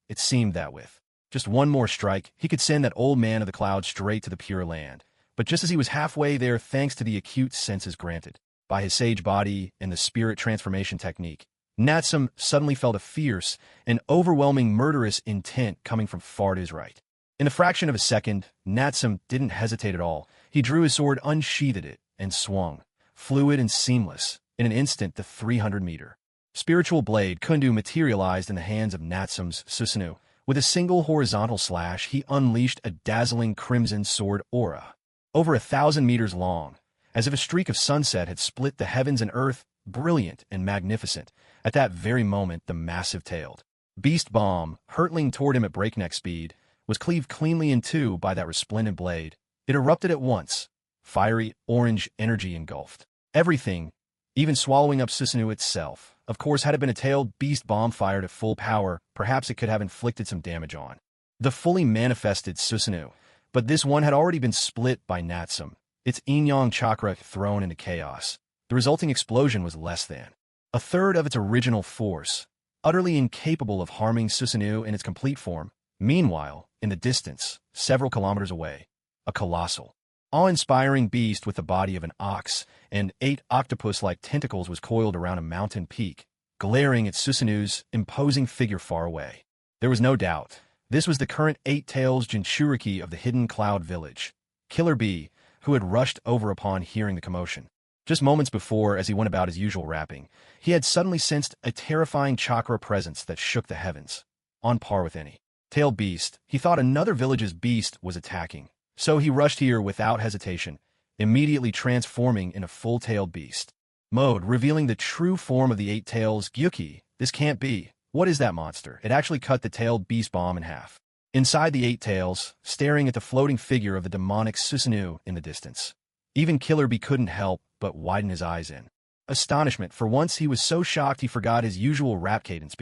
It seemed that with just one more strike, he could send that old man of the clouds straight to the Pure Land. But just as he was halfway there, thanks to the acute senses granted by his sage body and the spirit transformation technique, Natsum suddenly felt a fierce and overwhelming murderous intent coming from far to his right. In a fraction of a second, Natsum didn't hesitate at all. He drew his sword, unsheathed it, and swung fluid and seamless. In an instant, the 300-meter spiritual blade Kundu materialized in the hands of Natsume's Susanoo. With a single horizontal slash, he unleashed a dazzling crimson sword aura. Over 1,000 meters long, as if a streak of sunset had split the heavens and earth, brilliant and magnificent. At that very moment, the massive-tailed beast bomb, hurtling toward him at breakneck speed, was cleaved cleanly in two by that resplendent blade. It erupted at once. Fiery, orange energy engulfed everything, even swallowing up Susanoo itself. Of course, had it been a tailed beast bomb fired at full power, perhaps it could have inflicted some damage on the fully manifested Susanoo. But this one had already been split by Natsume, its yin-yang chakra thrown into chaos. The resulting explosion was less than a third of its original force, utterly incapable of harming Susanoo in its complete form. Meanwhile, in the distance, several kilometers away, a colossal, awe-inspiring beast with the body of an ox and 8 octopus-like tentacles was coiled around a mountain peak, glaring at Susanoo's imposing figure far away. There was no doubt. This was the current 8-Tails Jinchuriki of the Hidden Cloud Village, Killer Bee, who had rushed over upon hearing the commotion. Just moments before, as he went about his usual rapping, he had suddenly sensed a terrifying chakra presence that shook the heavens. On par with any tailed beast, he thought another village's beast was attacking. So he rushed here without hesitation, immediately transforming in a full-tailed beast mode, revealing the true form of the 8-Tails Gyuki. This can't be. What is that monster? It actually cut the tailed beast bomb in half. Inside the 8-Tails, staring at the floating figure of the demonic Susanoo in the distance. Even Killer Bee couldn't help but widen his eyes in astonishment. For once, he was so shocked he forgot his usual rap cadence.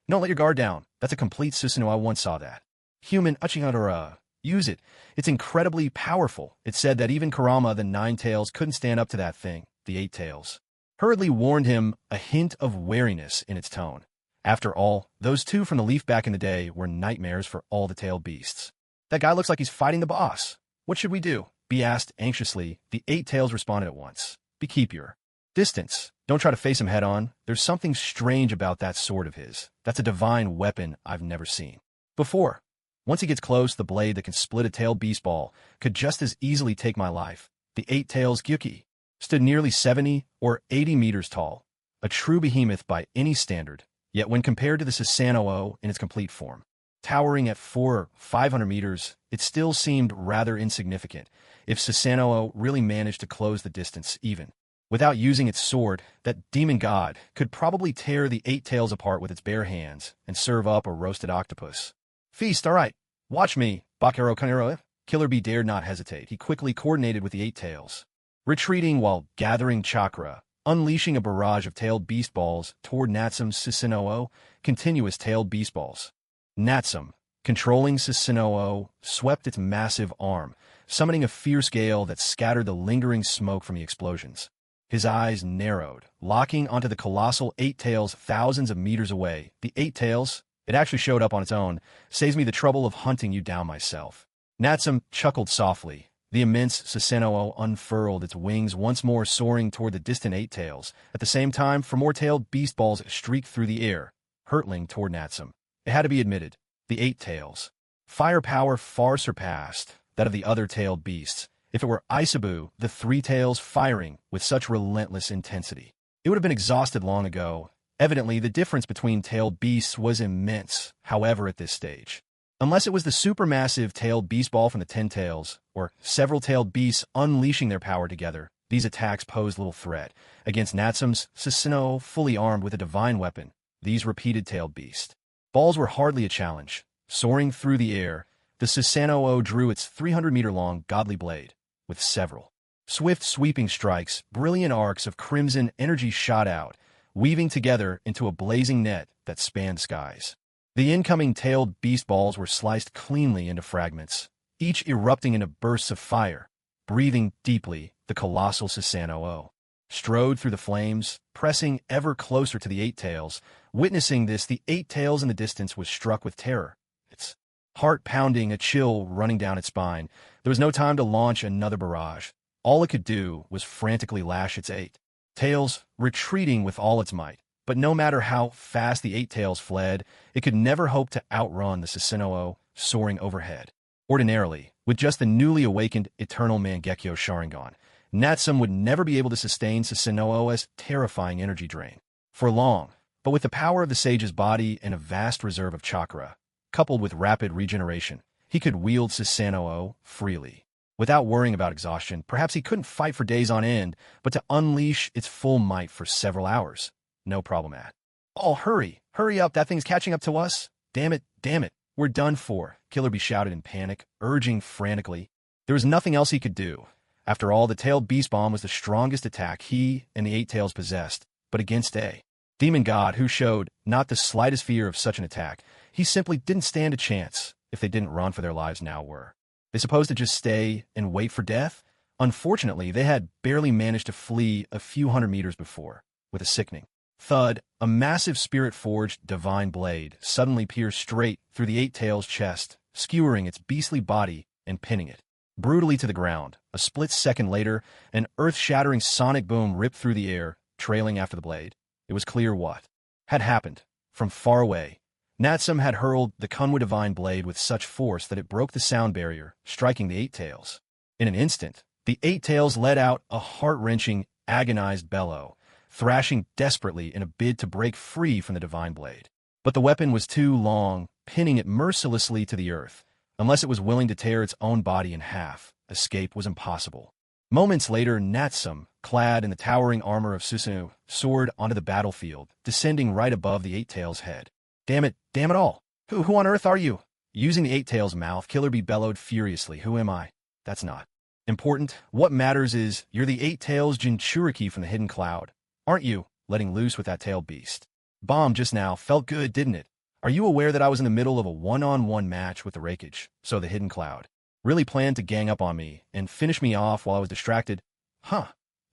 Don't let your guard down. That's a complete Susanoo. I once saw that. Human Uchihara. Use it. It's incredibly powerful. It said that even Kurama the 9-Tails couldn't stand up to that thing. The 8-Tails hurriedly warned him, a hint of wariness in its tone. After all, those two from the leaf back in the day were nightmares for all the tailed beasts. That guy looks like he's fighting the boss. What should we do? Bee asked anxiously. The 8-Tails responded at once. Keep your distance. Don't try to face him head-on. There's something strange about that sword of his. That's a divine weapon I've never seen before. Once he gets close, the blade that can split a tailed beast ball could just as easily take my life. The 8-Tails Gyuki stood nearly 70 or 80 meters tall, a true behemoth by any standard. Yet when compared to the Susanoo in its complete form, towering at 400 or 500 meters, it still seemed rather insignificant. If Susanoo really managed to close the distance even without using its sword, that demon god could probably tear the 8-Tails apart with its bare hands and serve up a roasted octopus. Feast, all right. Watch me, Bakero Kanero. Killer Bee dared not hesitate. He quickly coordinated with the 8-Tails, retreating while gathering chakra, unleashing a barrage of tailed beast balls toward Natsume's Susanoo, continuous tailed beast balls. Natsume, controlling Susanoo, swept its massive arm, summoning a fierce gale that scattered the lingering smoke from the explosions. His eyes narrowed, locking onto the colossal 8-Tails thousands of meters away. The 8-Tails, it actually showed up on its own, saves me the trouble of hunting you down myself. Natsume chuckled softly. The immense Susanoo unfurled its wings once more, soaring toward the distant 8-Tails. At the same time, four more tailed beast balls streaked through the air, hurtling toward Natsume. It had to be admitted, the 8-Tails' firepower far surpassed that of the other tailed beasts. If it were Isabu, the 3-Tails firing with such relentless intensity, it would have been exhausted long ago. Evidently, the difference between tailed beasts was immense, however, at this stage. Unless it was the supermassive tailed beast ball from the 10-Tails, or several tailed beasts unleashing their power together, these attacks posed little threat. Against Natsume's Susanoo, fully armed with a divine weapon, these repeated tailed beast balls were hardly a challenge. Soaring through the air, the Susanoo drew its 300-meter-long godly blade, with several swift sweeping strikes. Brilliant arcs of crimson energy shot out, weaving together into a blazing net that spanned skies. The incoming tailed beast balls were sliced cleanly into fragments, each erupting into bursts of fire. Breathing deeply, the colossal Susanoo strode through the flames, pressing ever closer to the 8-Tails. Witnessing this, the 8-Tails in the distance was struck with terror, its heart pounding, a chill running down its spine. There was no time to launch another barrage. All it could do was frantically lash its 8-Tails, retreating with all its might. But no matter how fast the 8-Tails fled, it could never hope to outrun the Susanoo soaring overhead. Ordinarily, with just the newly awakened eternal Mangekyo Sharingan, Natsum would never be able to sustain Susanoo's terrifying energy drain for long, but with the power of the sage's body and a vast reserve of chakra, coupled with rapid regeneration, he could wield Susanoo freely. Without worrying about exhaustion, perhaps he couldn't fight for days on end, but to unleash its full might for several hours. No problem at. Oh, hurry up, that thing's catching up to us. Damn it, we're done for, Killer Bee shouted in panic, urging frantically. There was nothing else he could do. After all, the tailed beast bomb was the strongest attack he and the Eight Tails possessed, but against a demon god who showed not the slightest fear of such an attack, he simply didn't stand a chance. If they didn't run for their lives now, were they supposed to just stay and wait for death? Unfortunately, they had barely managed to flee a few hundred meters before. With a sickening thud, a massive spirit-forged divine blade suddenly pierced straight through the Eight Tails' chest, skewering its beastly body and pinning it brutally to the ground. A split second later, an earth-shattering sonic boom ripped through the air, trailing after the blade. It was clear what had happened. From far away, Natsum had hurled the Kunwa divine blade with such force that it broke the sound barrier, striking the Eight Tails. In an instant, the Eight Tails let out a heart-wrenching, agonized bellow, thrashing desperately in a bid to break free from the divine blade. But the weapon was too long, pinning it mercilessly to the earth. Unless it was willing to tear its own body in half, escape was impossible. Moments later, Natsum, clad in the towering armor of Susanoo, soared onto the battlefield, descending right above the Eight Tails' head. Damn it all. Who on earth are you? Using the Eight Tails' mouth, Killer Bee bellowed furiously. Who am I? That's not important. What matters is you're the Eight Tails Jinchuriki from the Hidden Cloud, aren't you? Letting loose with that tailed beast bomb just now felt good, didn't it? Are you aware that I was in the middle of a one-on-one match with the Reikage, so the Hidden Cloud really planned to gang up on me and finish me off while I was distracted? Huh.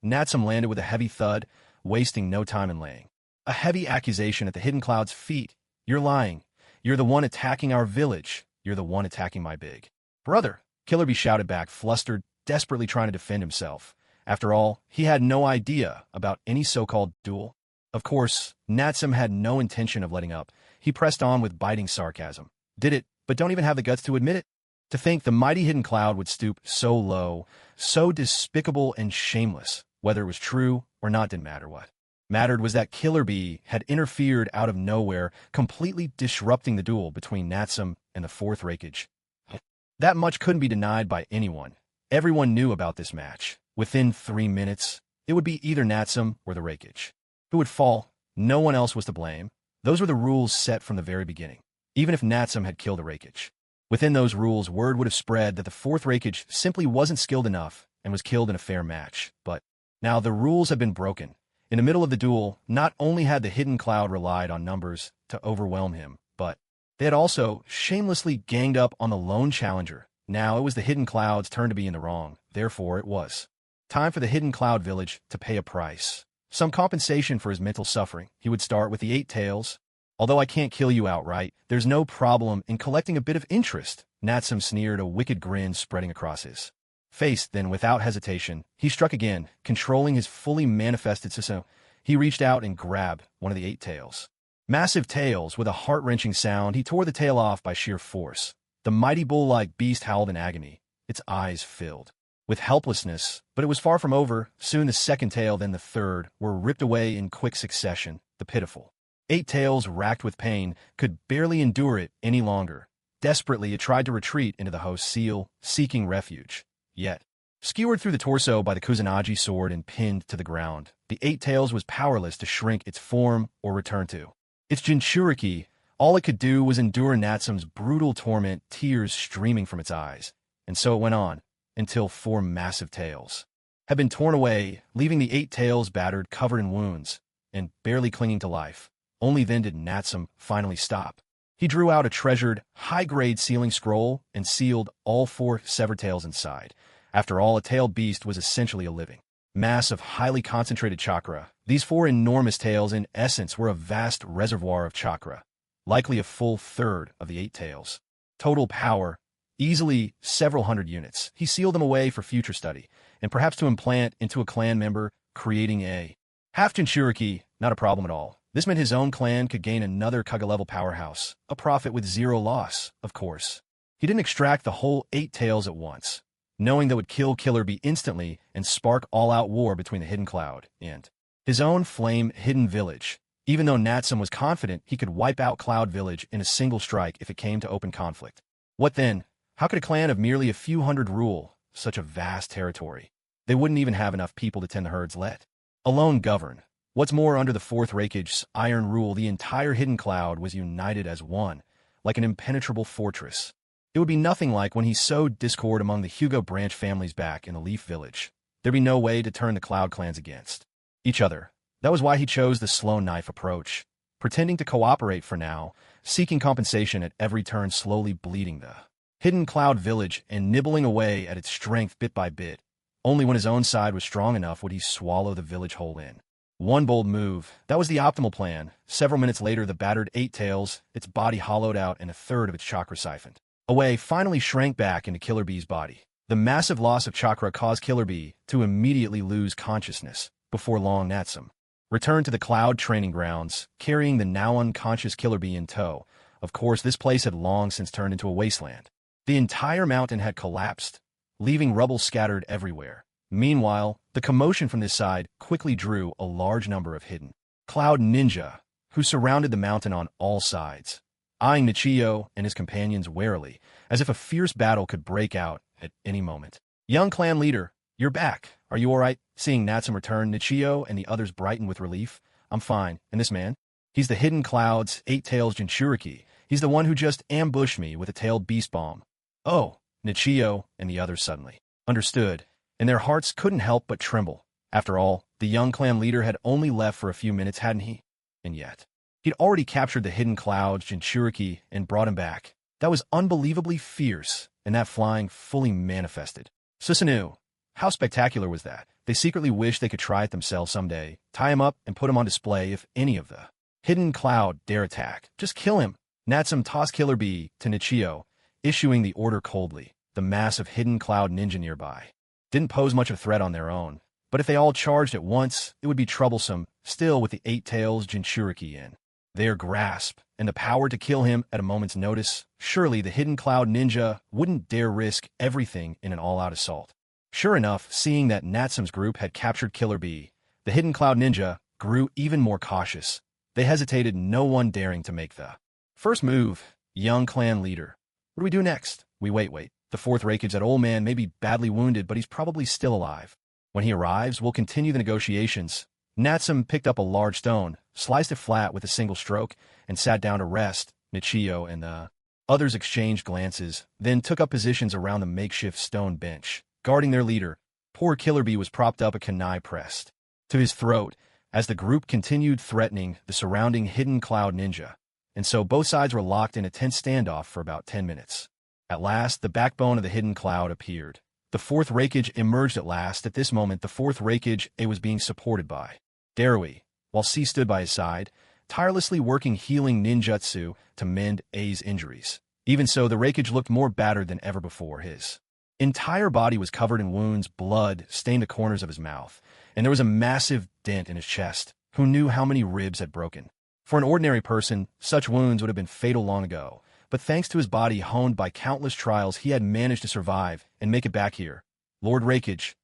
Natsum landed with a heavy thud, wasting no time in laying a heavy accusation at the Hidden Cloud's feet. You're lying. You're the one attacking our village. You're the one attacking my big brother. Killer Bee shouted back, flustered, desperately trying to defend himself. After all, he had no idea about any so-called duel. Of course, Natsum had no intention of letting up. He pressed on with biting sarcasm. Did it, but don't even have the guts to admit it? To think the mighty Hidden Cloud would stoop so low, so despicable and shameless. Whether it was true or not didn't matter. What mattered was that Killer Bee had interfered out of nowhere, completely disrupting the duel between Natsum and the Fourth Reikage. That much couldn't be denied by anyone. Everyone knew about this match. Within 3 minutes, it would be either Natsum or the Reikage who would fall. No one else was to blame. Those were the rules set from the very beginning. Even if Natsum had killed the Reikage, within those rules, word would have spread that the Fourth Reikage simply wasn't skilled enough and was killed in a fair match. But now the rules had been broken. In the middle of the duel, not only had the Hidden Cloud relied on numbers to overwhelm him, but they had also shamelessly ganged up on the lone challenger. Now it was the Hidden Cloud's turn to be in the wrong. Therefore, it was time for the Hidden Cloud village to pay a price. Some compensation for his mental suffering. He would start with the Eight Tails. Although I can't kill you outright, there's no problem in collecting a bit of interest. Natsum sneered, a wicked grin spreading across his face. Then, without hesitation, he struck again, controlling his fully manifested Susanoo. He reached out and grabbed one of the Eight Tails' massive tails. With a heart-wrenching sound, he tore the tail off by sheer force. The mighty bull-like beast howled in agony, its eyes filled with helplessness. But it was far from over. Soon the second tail, then the third, were ripped away in quick succession. The pitiful Eight Tails, racked with pain, could barely endure it any longer. Desperately, it tried to retreat into the host's seal, seeking refuge. Yet, skewered through the torso by the Kusanagi sword and pinned to the ground, the Eight Tails was powerless to shrink its form or return to its Jinchuriki. All it could do was endure Natsum's brutal torment, tears streaming from its eyes. And so it went on, until 4 massive tails had been torn away, leaving the Eight Tails battered, covered in wounds, and barely clinging to life. Only then did Natsum finally stop. He drew out a treasured, high-grade sealing scroll and sealed all 4 severed tails inside. After all, a tailed beast was essentially a living mass of highly concentrated chakra. These 4 enormous tails, in essence, were a vast reservoir of chakra, likely a full third of the Eight Tails' total power, easily several hundred units. He sealed them away for future study, and perhaps to implant into a clan member, creating a half-Jinchuriki. Not a problem at all. This meant his own clan could gain another Kaga-level powerhouse, a profit with 0 loss, of course. He didn't extract the whole 8 tails at once. knowing that would kill Killer Bee instantly and spark all-out war between the Hidden Cloud and his own flame hidden village, even though Natsum was confident he could wipe out Cloud Village in a single strike if it came to open conflict. What then? How could a clan of merely a few hundred rule such a vast territory? They wouldn't even have enough people to tend the herds, let alone govern. What's more, under the Fourth Raikage's iron rule, the entire Hidden Cloud was united as one, like an impenetrable fortress. It would be nothing like when he sowed discord among the Hugo branch families back in the Leaf Village. There'd be no way to turn the Cloud clans against each other. That was why he chose the slow knife approach, pretending to cooperate for now, seeking compensation at every turn, slowly bleeding the Hidden Cloud Village and nibbling away at its strength bit by bit. Only when his own side was strong enough would he swallow the village whole in one bold move. That was the optimal plan. Several minutes later, the battered Eight Tails, its body hollowed out and a third of its chakra siphoned away, finally shrank back into Killer Bee's body. The massive loss of chakra caused Killer Bee to immediately lose consciousness. Before long, Natsum returned to the Cloud training grounds, carrying the now unconscious Killer Bee in tow. Of course, this place had long since turned into a wasteland. The entire mountain had collapsed, leaving rubble scattered everywhere. Meanwhile, the commotion from this side quickly drew a large number of hidden Cloud ninja, who surrounded the mountain on all sides, eyeing Nichio and his companions warily, as if a fierce battle could break out at any moment. "Young clan leader, you're back. Are you all right?" Seeing Natsum return, Nichio and the others brightened with relief. "I'm fine. And this man? He's the Hidden Cloud's Eight Tails Jinchuriki. He's the one who just ambushed me with a tailed beast bomb." "Oh," Nichio and the others suddenly understood, and their hearts couldn't help but tremble. After all, the young clan leader had only left for a few minutes, hadn't he? And yet, he'd already captured the Hidden Cloud's Jinchuriki and brought him back. That was unbelievably fierce, and that flying fully manifested. Susanoo, how spectacular was that? They secretly wished they could try it themselves someday, tie him up and put him on display if any of the Hidden Cloud dare attack. Just kill him. Natsum tossed Killer Bee to Nichio, issuing the order coldly. The massive Hidden Cloud ninja nearby didn't pose much of a threat on their own, but if they all charged at once, it would be troublesome, still with the Eight Tails Jinchuriki in their grasp, and the power to kill him at a moment's notice. Surely the Hidden Cloud ninja wouldn't dare risk everything in an all-out assault. Sure enough, seeing that Natsum's group had captured Killer Bee, the Hidden Cloud ninja grew even more cautious. They hesitated, no one daring to make the first move. "Young clan leader, what do we do next?" "We wait. The Fourth Raikage, that old man, may be badly wounded, but he's probably still alive. When he arrives, we'll continue the negotiations." Natsum picked up a large stone, sliced it flat with a single stroke, and sat down to rest. Nichio and the others exchanged glances, then took up positions around the makeshift stone bench, guarding their leader. Poor Killer Bee was propped up, a kunai pressed to his throat, as the group continued threatening the surrounding Hidden Cloud ninja. And so both sides were locked in a tense standoff for about 10 minutes. At last, the backbone of the Hidden Cloud appeared. The Fourth Raikage emerged at last. At this moment, the Fourth Raikage was being supported by Darui, while C stood by his side, tirelessly working healing ninjutsu to mend A's injuries. Even so, the Raikage looked more battered than ever before. His entire body was covered in wounds, blood stained the corners of his mouth, and there was a massive dent in his chest. Who knew how many ribs had broken? For an ordinary person, such wounds would have been fatal long ago. But thanks to his body honed by countless trials, he had managed to survive and make it back here. Lord Raikage,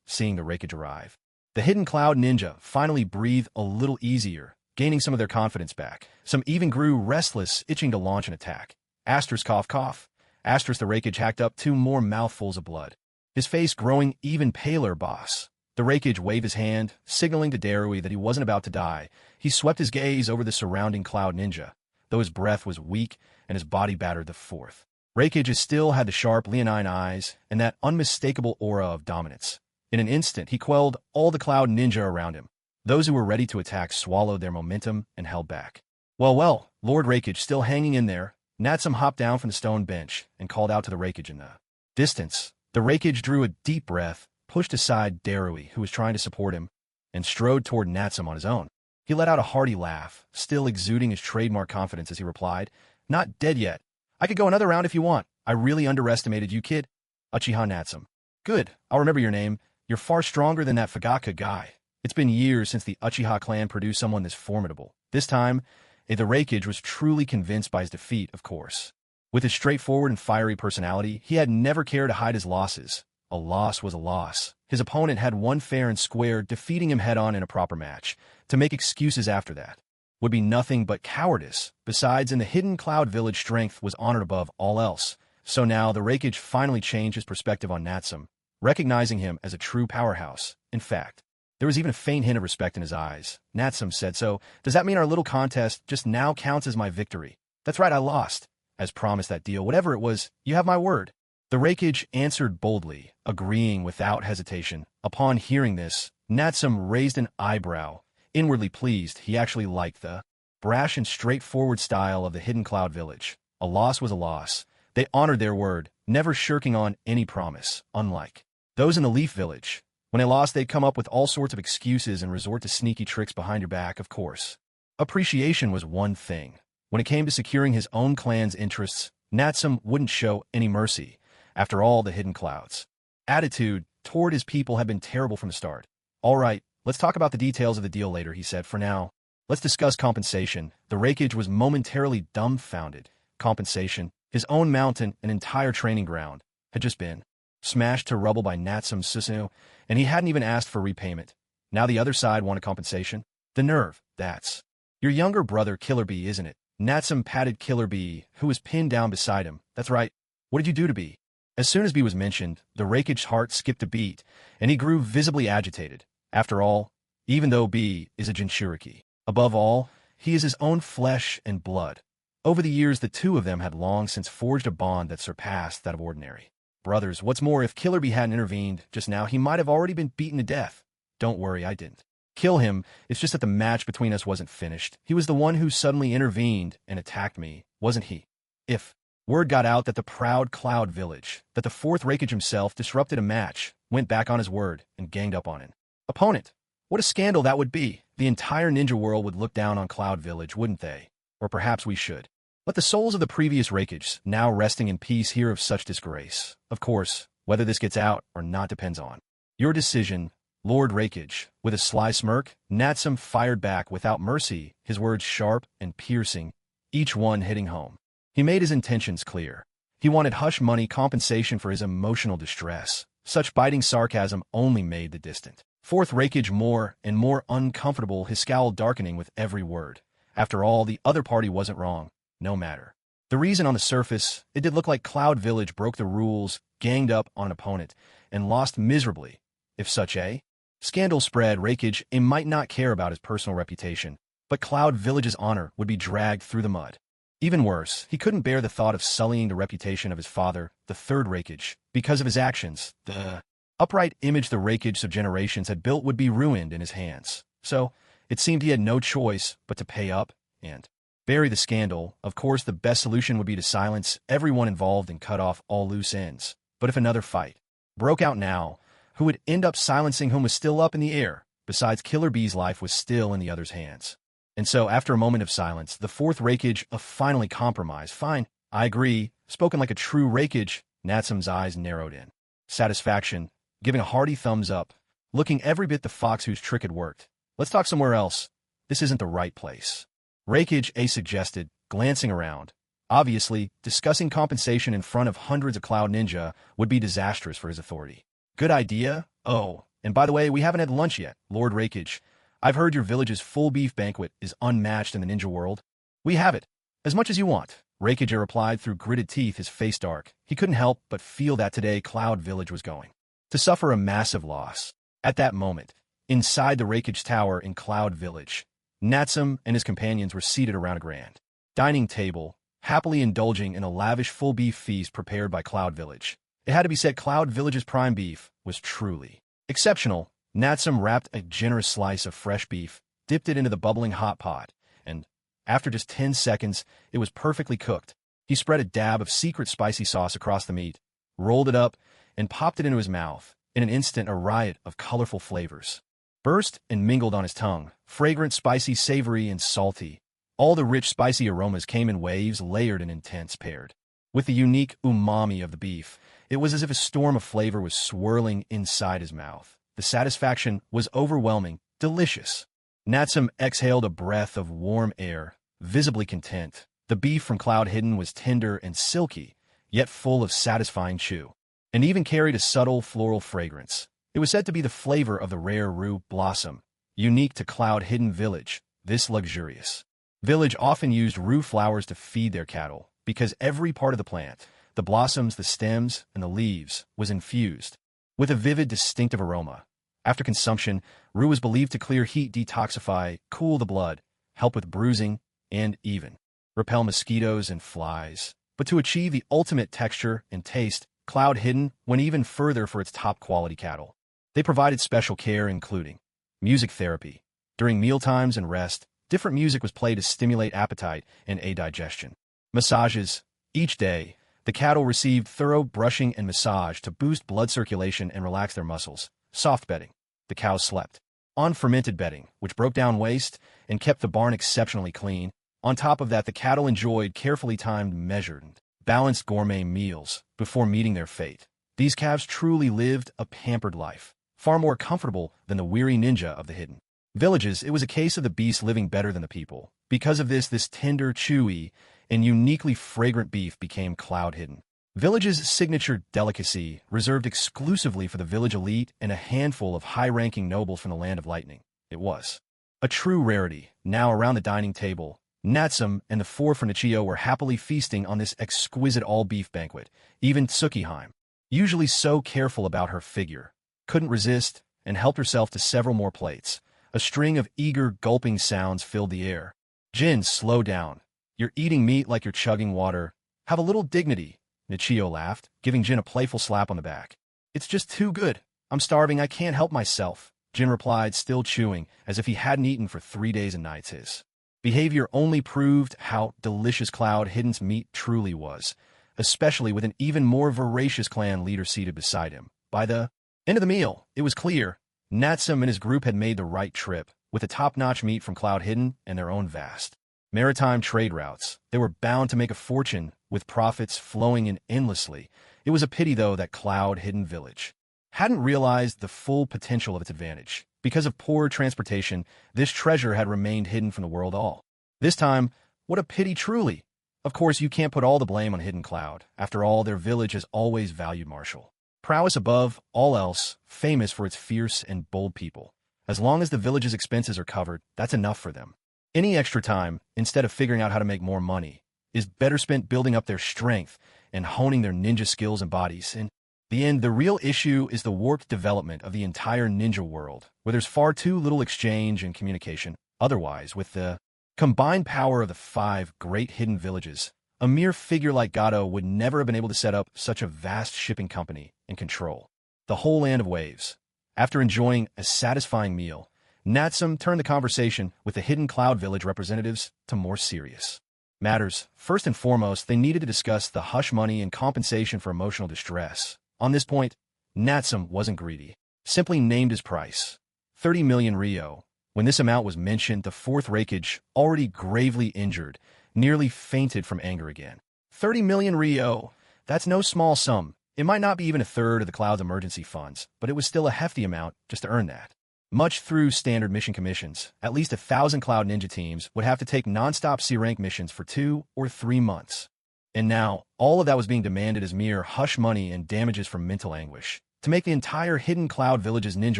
seeing the Raikage arrive, the Hidden Cloud ninja finally breathed a little easier, gaining some of their confidence back. Some even grew restless, itching to launch an attack. Asterisk cough. Asterisk the Raikage hacked up 2 more mouthfuls of blood, his face growing even paler. "Boss." The Raikage waved his hand, signaling to Darui that he wasn't about to die. He swept his gaze over the surrounding Cloud ninja, though his breath was weak and his body battered. The Fourth Raikage still had the sharp leonine eyes and that unmistakable aura of dominance. In an instant, he quelled all the Cloud ninja around him. Those who were ready to attack swallowed their momentum and held back. Well, Lord Raikage still hanging in there. Natsum hopped down from the stone bench and called out to the Raikage in the distance. The Raikage drew a deep breath, pushed aside Darui, who was trying to support him, and strode toward Natsum on his own. He let out a hearty laugh, still exuding his trademark confidence as he replied, "Not dead yet. I could go another round if you want. I really underestimated you, kid." "Uchiha Natsum." "Good. I'll remember your name. You're far stronger than that Fagaka guy." It's been years since the Uchiha clan produced someone this formidable. This time, the Raikage was truly convinced by his defeat, of course. With his straightforward and fiery personality, he had never cared to hide his losses. A loss was a loss. His opponent had won fair and square, defeating him head-on in a proper match. To make excuses after that would be nothing but cowardice. Besides, in the hidden Cloud Village, strength was honored above all else. So now the Reikage finally changed his perspective on Natsum, recognizing him as a true powerhouse. In fact, there was even a faint hint of respect in his eyes. Natsum said, "So, does that mean our little contest just now counts as my victory?" "That's right, I lost. As promised that deal, whatever it was, you have my word." The Reikage answered boldly, agreeing without hesitation. Upon hearing this, Natsum raised an eyebrow. Inwardly pleased, he actually liked the brash and straightforward style of the hidden Cloud Village. A loss was a loss. They honored their word, never shirking on any promise, unlike those in the Leaf Village. When they lost, they'd come up with all sorts of excuses and resort to sneaky tricks behind your back, of course. Appreciation was one thing. When it came to securing his own clan's interests, Natsum wouldn't show any mercy. After all, the Hidden Cloud's attitude toward his people had been terrible from the start. "All right, let's talk about the details of the deal later," he said. "For now, let's discuss compensation." The Reikage was momentarily dumbfounded. Compensation? His own mountain, an entire training ground, had just been smashed to rubble by Natsum Susanoo, and he hadn't even asked for repayment. Now the other side wanted compensation? The nerve. "That's your younger brother, Killer Bee, isn't it?" Natsum patted Killer Bee, who was pinned down beside him. "That's right. What did you do to Bee?" As soon as Bee was mentioned, the Reikage's heart skipped a beat, and he grew visibly agitated. After all, even though Bee is a Jinchuriki, above all, he is his own flesh and blood. Over the years, the two of them had long since forged a bond that surpassed that of ordinary brothers. What's more, if Killer Bee hadn't intervened just now, he might have already been beaten to death. "Don't worry, I didn't kill him. It's just that the match between us wasn't finished. He was the one who suddenly intervened and attacked me, wasn't he?" If word got out that the proud Cloud Village, that the fourth Reikage himself disrupted a match, went back on his word, and ganged up on an opponent, what a scandal that would be. The entire ninja world would look down on Cloud Village, wouldn't they? Or perhaps we should let the souls of the previous Reikages, now resting in peace, hear of such disgrace. Of course, whether this gets out or not depends on your decision, Lord Reikage. With a sly smirk, Natsum fired back without mercy, his words sharp and piercing, each one hitting home. He made his intentions clear. He wanted hush money compensation for his emotional distress. Such biting sarcasm only made the distant fourth Reikage more and more uncomfortable, his scowl darkening with every word. After all, the other party wasn't wrong. No matter the reason, on the surface, it did look like Cloud Village broke the rules, ganged up on an opponent, and lost miserably. If such a scandal spread, Reikage might not care about his personal reputation, but Cloud Village's honor would be dragged through the mud. Even worse, he couldn't bear the thought of sullying the reputation of his father, the third Reikage, because of his actions. The upright image the Reikage of generations had built would be ruined in his hands. So, it seemed he had no choice but to pay up and bury the scandal. Of course, the best solution would be to silence everyone involved and cut off all loose ends. But if another fight broke out now, who would end up silencing whom was still up in the air? Besides, Killer Bee's life was still in the other's hands. And so, after a moment of silence, the fourth Reikage finally compromised. "Fine, I agree. Spoken like a true Reikage." Natsum's eyes narrowed in satisfaction, giving a hearty thumbs up, looking every bit the fox whose trick had worked. "Let's talk somewhere else. This isn't the right place." Reikage A suggested, glancing around. Obviously, discussing compensation in front of hundreds of Cloud Ninja would be disastrous for his authority. "Good idea. Oh, and by the way, we haven't had lunch yet, Lord Reikage. I've heard your village's full beef banquet is unmatched in the ninja world." "We have it. As much as you want," Reikage replied through gritted teeth, his face dark. He couldn't help but feel that today Cloud Village was going to suffer a massive loss. At that moment, inside the Reikage Tower in Cloud Village, Natsum and his companions were seated around a grand dining table, happily indulging in a lavish full beef feast prepared by Cloud Village. It had to be said, Cloud Village's prime beef was truly exceptional. Natsum wrapped a generous slice of fresh beef, dipped it into the bubbling hot pot, and after just 10 seconds, it was perfectly cooked. He spread a dab of secret spicy sauce across the meat, rolled it up, and popped it into his mouth. In an instant, a riot of colorful flavors burst and mingled on his tongue, fragrant, spicy, savory, and salty. All the rich, spicy aromas came in waves, layered and intense, paired with the unique umami of the beef. It was as if a storm of flavor was swirling inside his mouth. The satisfaction was overwhelming, delicious. Natsum exhaled a breath of warm air, visibly content. The beef from Cloud Hidden was tender and silky, yet full of satisfying chew, and even carried a subtle floral fragrance. It was said to be the flavor of the rare rue blossom, unique to Cloud Hidden Village. This luxurious village often used rue flowers to feed their cattle, because every part of the plant, the blossoms, the stems, and the leaves, was infused with a vivid, distinctive aroma. After consumption, rue was believed to clear heat, detoxify, cool the blood, help with bruising, and even repel mosquitoes and flies. But to achieve the ultimate texture and taste, Cloud Hidden went even further for its top-quality cattle. They provided special care, including music therapy. During mealtimes and rest, different music was played to stimulate appetite and aid digestion. Massages. Each day, the cattle received thorough brushing and massage to boost blood circulation and relax their muscles. Soft bedding. The cows slept on fermented bedding, which broke down waste and kept the barn exceptionally clean. On top of that, the cattle enjoyed carefully timed, measured, and balanced gourmet meals before meeting their fate. These calves truly lived a pampered life, far more comfortable than the weary ninja of the hidden villages. It was a case of the beasts living better than the people. Because of this tender, chewy, and uniquely fragrant beef became Cloud Hidden Village's signature delicacy, reserved exclusively for the village elite and a handful of high-ranking nobles from the Land of Lightning. It was a true rarity. Now around the dining table, Natsum and the four from Nichio were happily feasting on this exquisite all-beef banquet. Even Tsukihime, usually so careful about her figure, couldn't resist and helped herself to several more plates. A string of eager gulping sounds filled the air. Jin, slow down. You're eating meat like you're chugging water. Have a little dignity, Nichio laughed, giving Jin a playful slap on the back. It's just too good. I'm starving, I can't help myself, Jin replied, still chewing, as if he hadn't eaten for 3 days and nights. His behavior only proved how delicious Cloud Hidden's meat truly was, especially with an even more voracious clan leader seated beside him. By the end of the meal, it was clear Natsum and his group had made the right trip, with the top-notch meat from Cloud Hidden and their own vast maritime trade routes. They were bound to make a fortune, with profits flowing in endlessly. It was a pity, though, that Cloud Hidden Village hadn't realized the full potential of its advantage. Because of poor transportation, this treasure had remained hidden from the world all this time. What a pity, truly. Of course, you can't put all the blame on Hidden Cloud. After all, their village has always valued martial prowess above all else, famous for its fierce and bold people. As long as the village's expenses are covered, that's enough for them. Any extra time, instead of figuring out how to make more money, is better spent building up their strength and honing their ninja skills and bodies. In the end, the real issue is the warped development of the entire ninja world, where there's far too little exchange and communication. Otherwise, with the combined power of the 5 great hidden villages, a mere figure like Gato would never have been able to set up such a vast shipping company and control the whole land of waves. After enjoying a satisfying meal, Natsum turned the conversation with the Hidden Cloud Village representatives to more serious matters. First and foremost, they needed to discuss the hush money and compensation for emotional distress. On this point, Natsum wasn't greedy, simply named his price, 30 million Rio. When this amount was mentioned, the fourth Reikage, already gravely injured, nearly fainted from anger again. 30 million Rio, that's no small sum. It might not be even a third of the Cloud's emergency funds, but it was still a hefty amount just to earn that. Much through standard mission commissions, at least 1,000 Cloud Ninja teams would have to take non-stop C-rank missions for 2 or 3 months. And now, all of that was being demanded as mere hush money and damages from mental anguish, to make the entire Hidden Cloud Village's ninja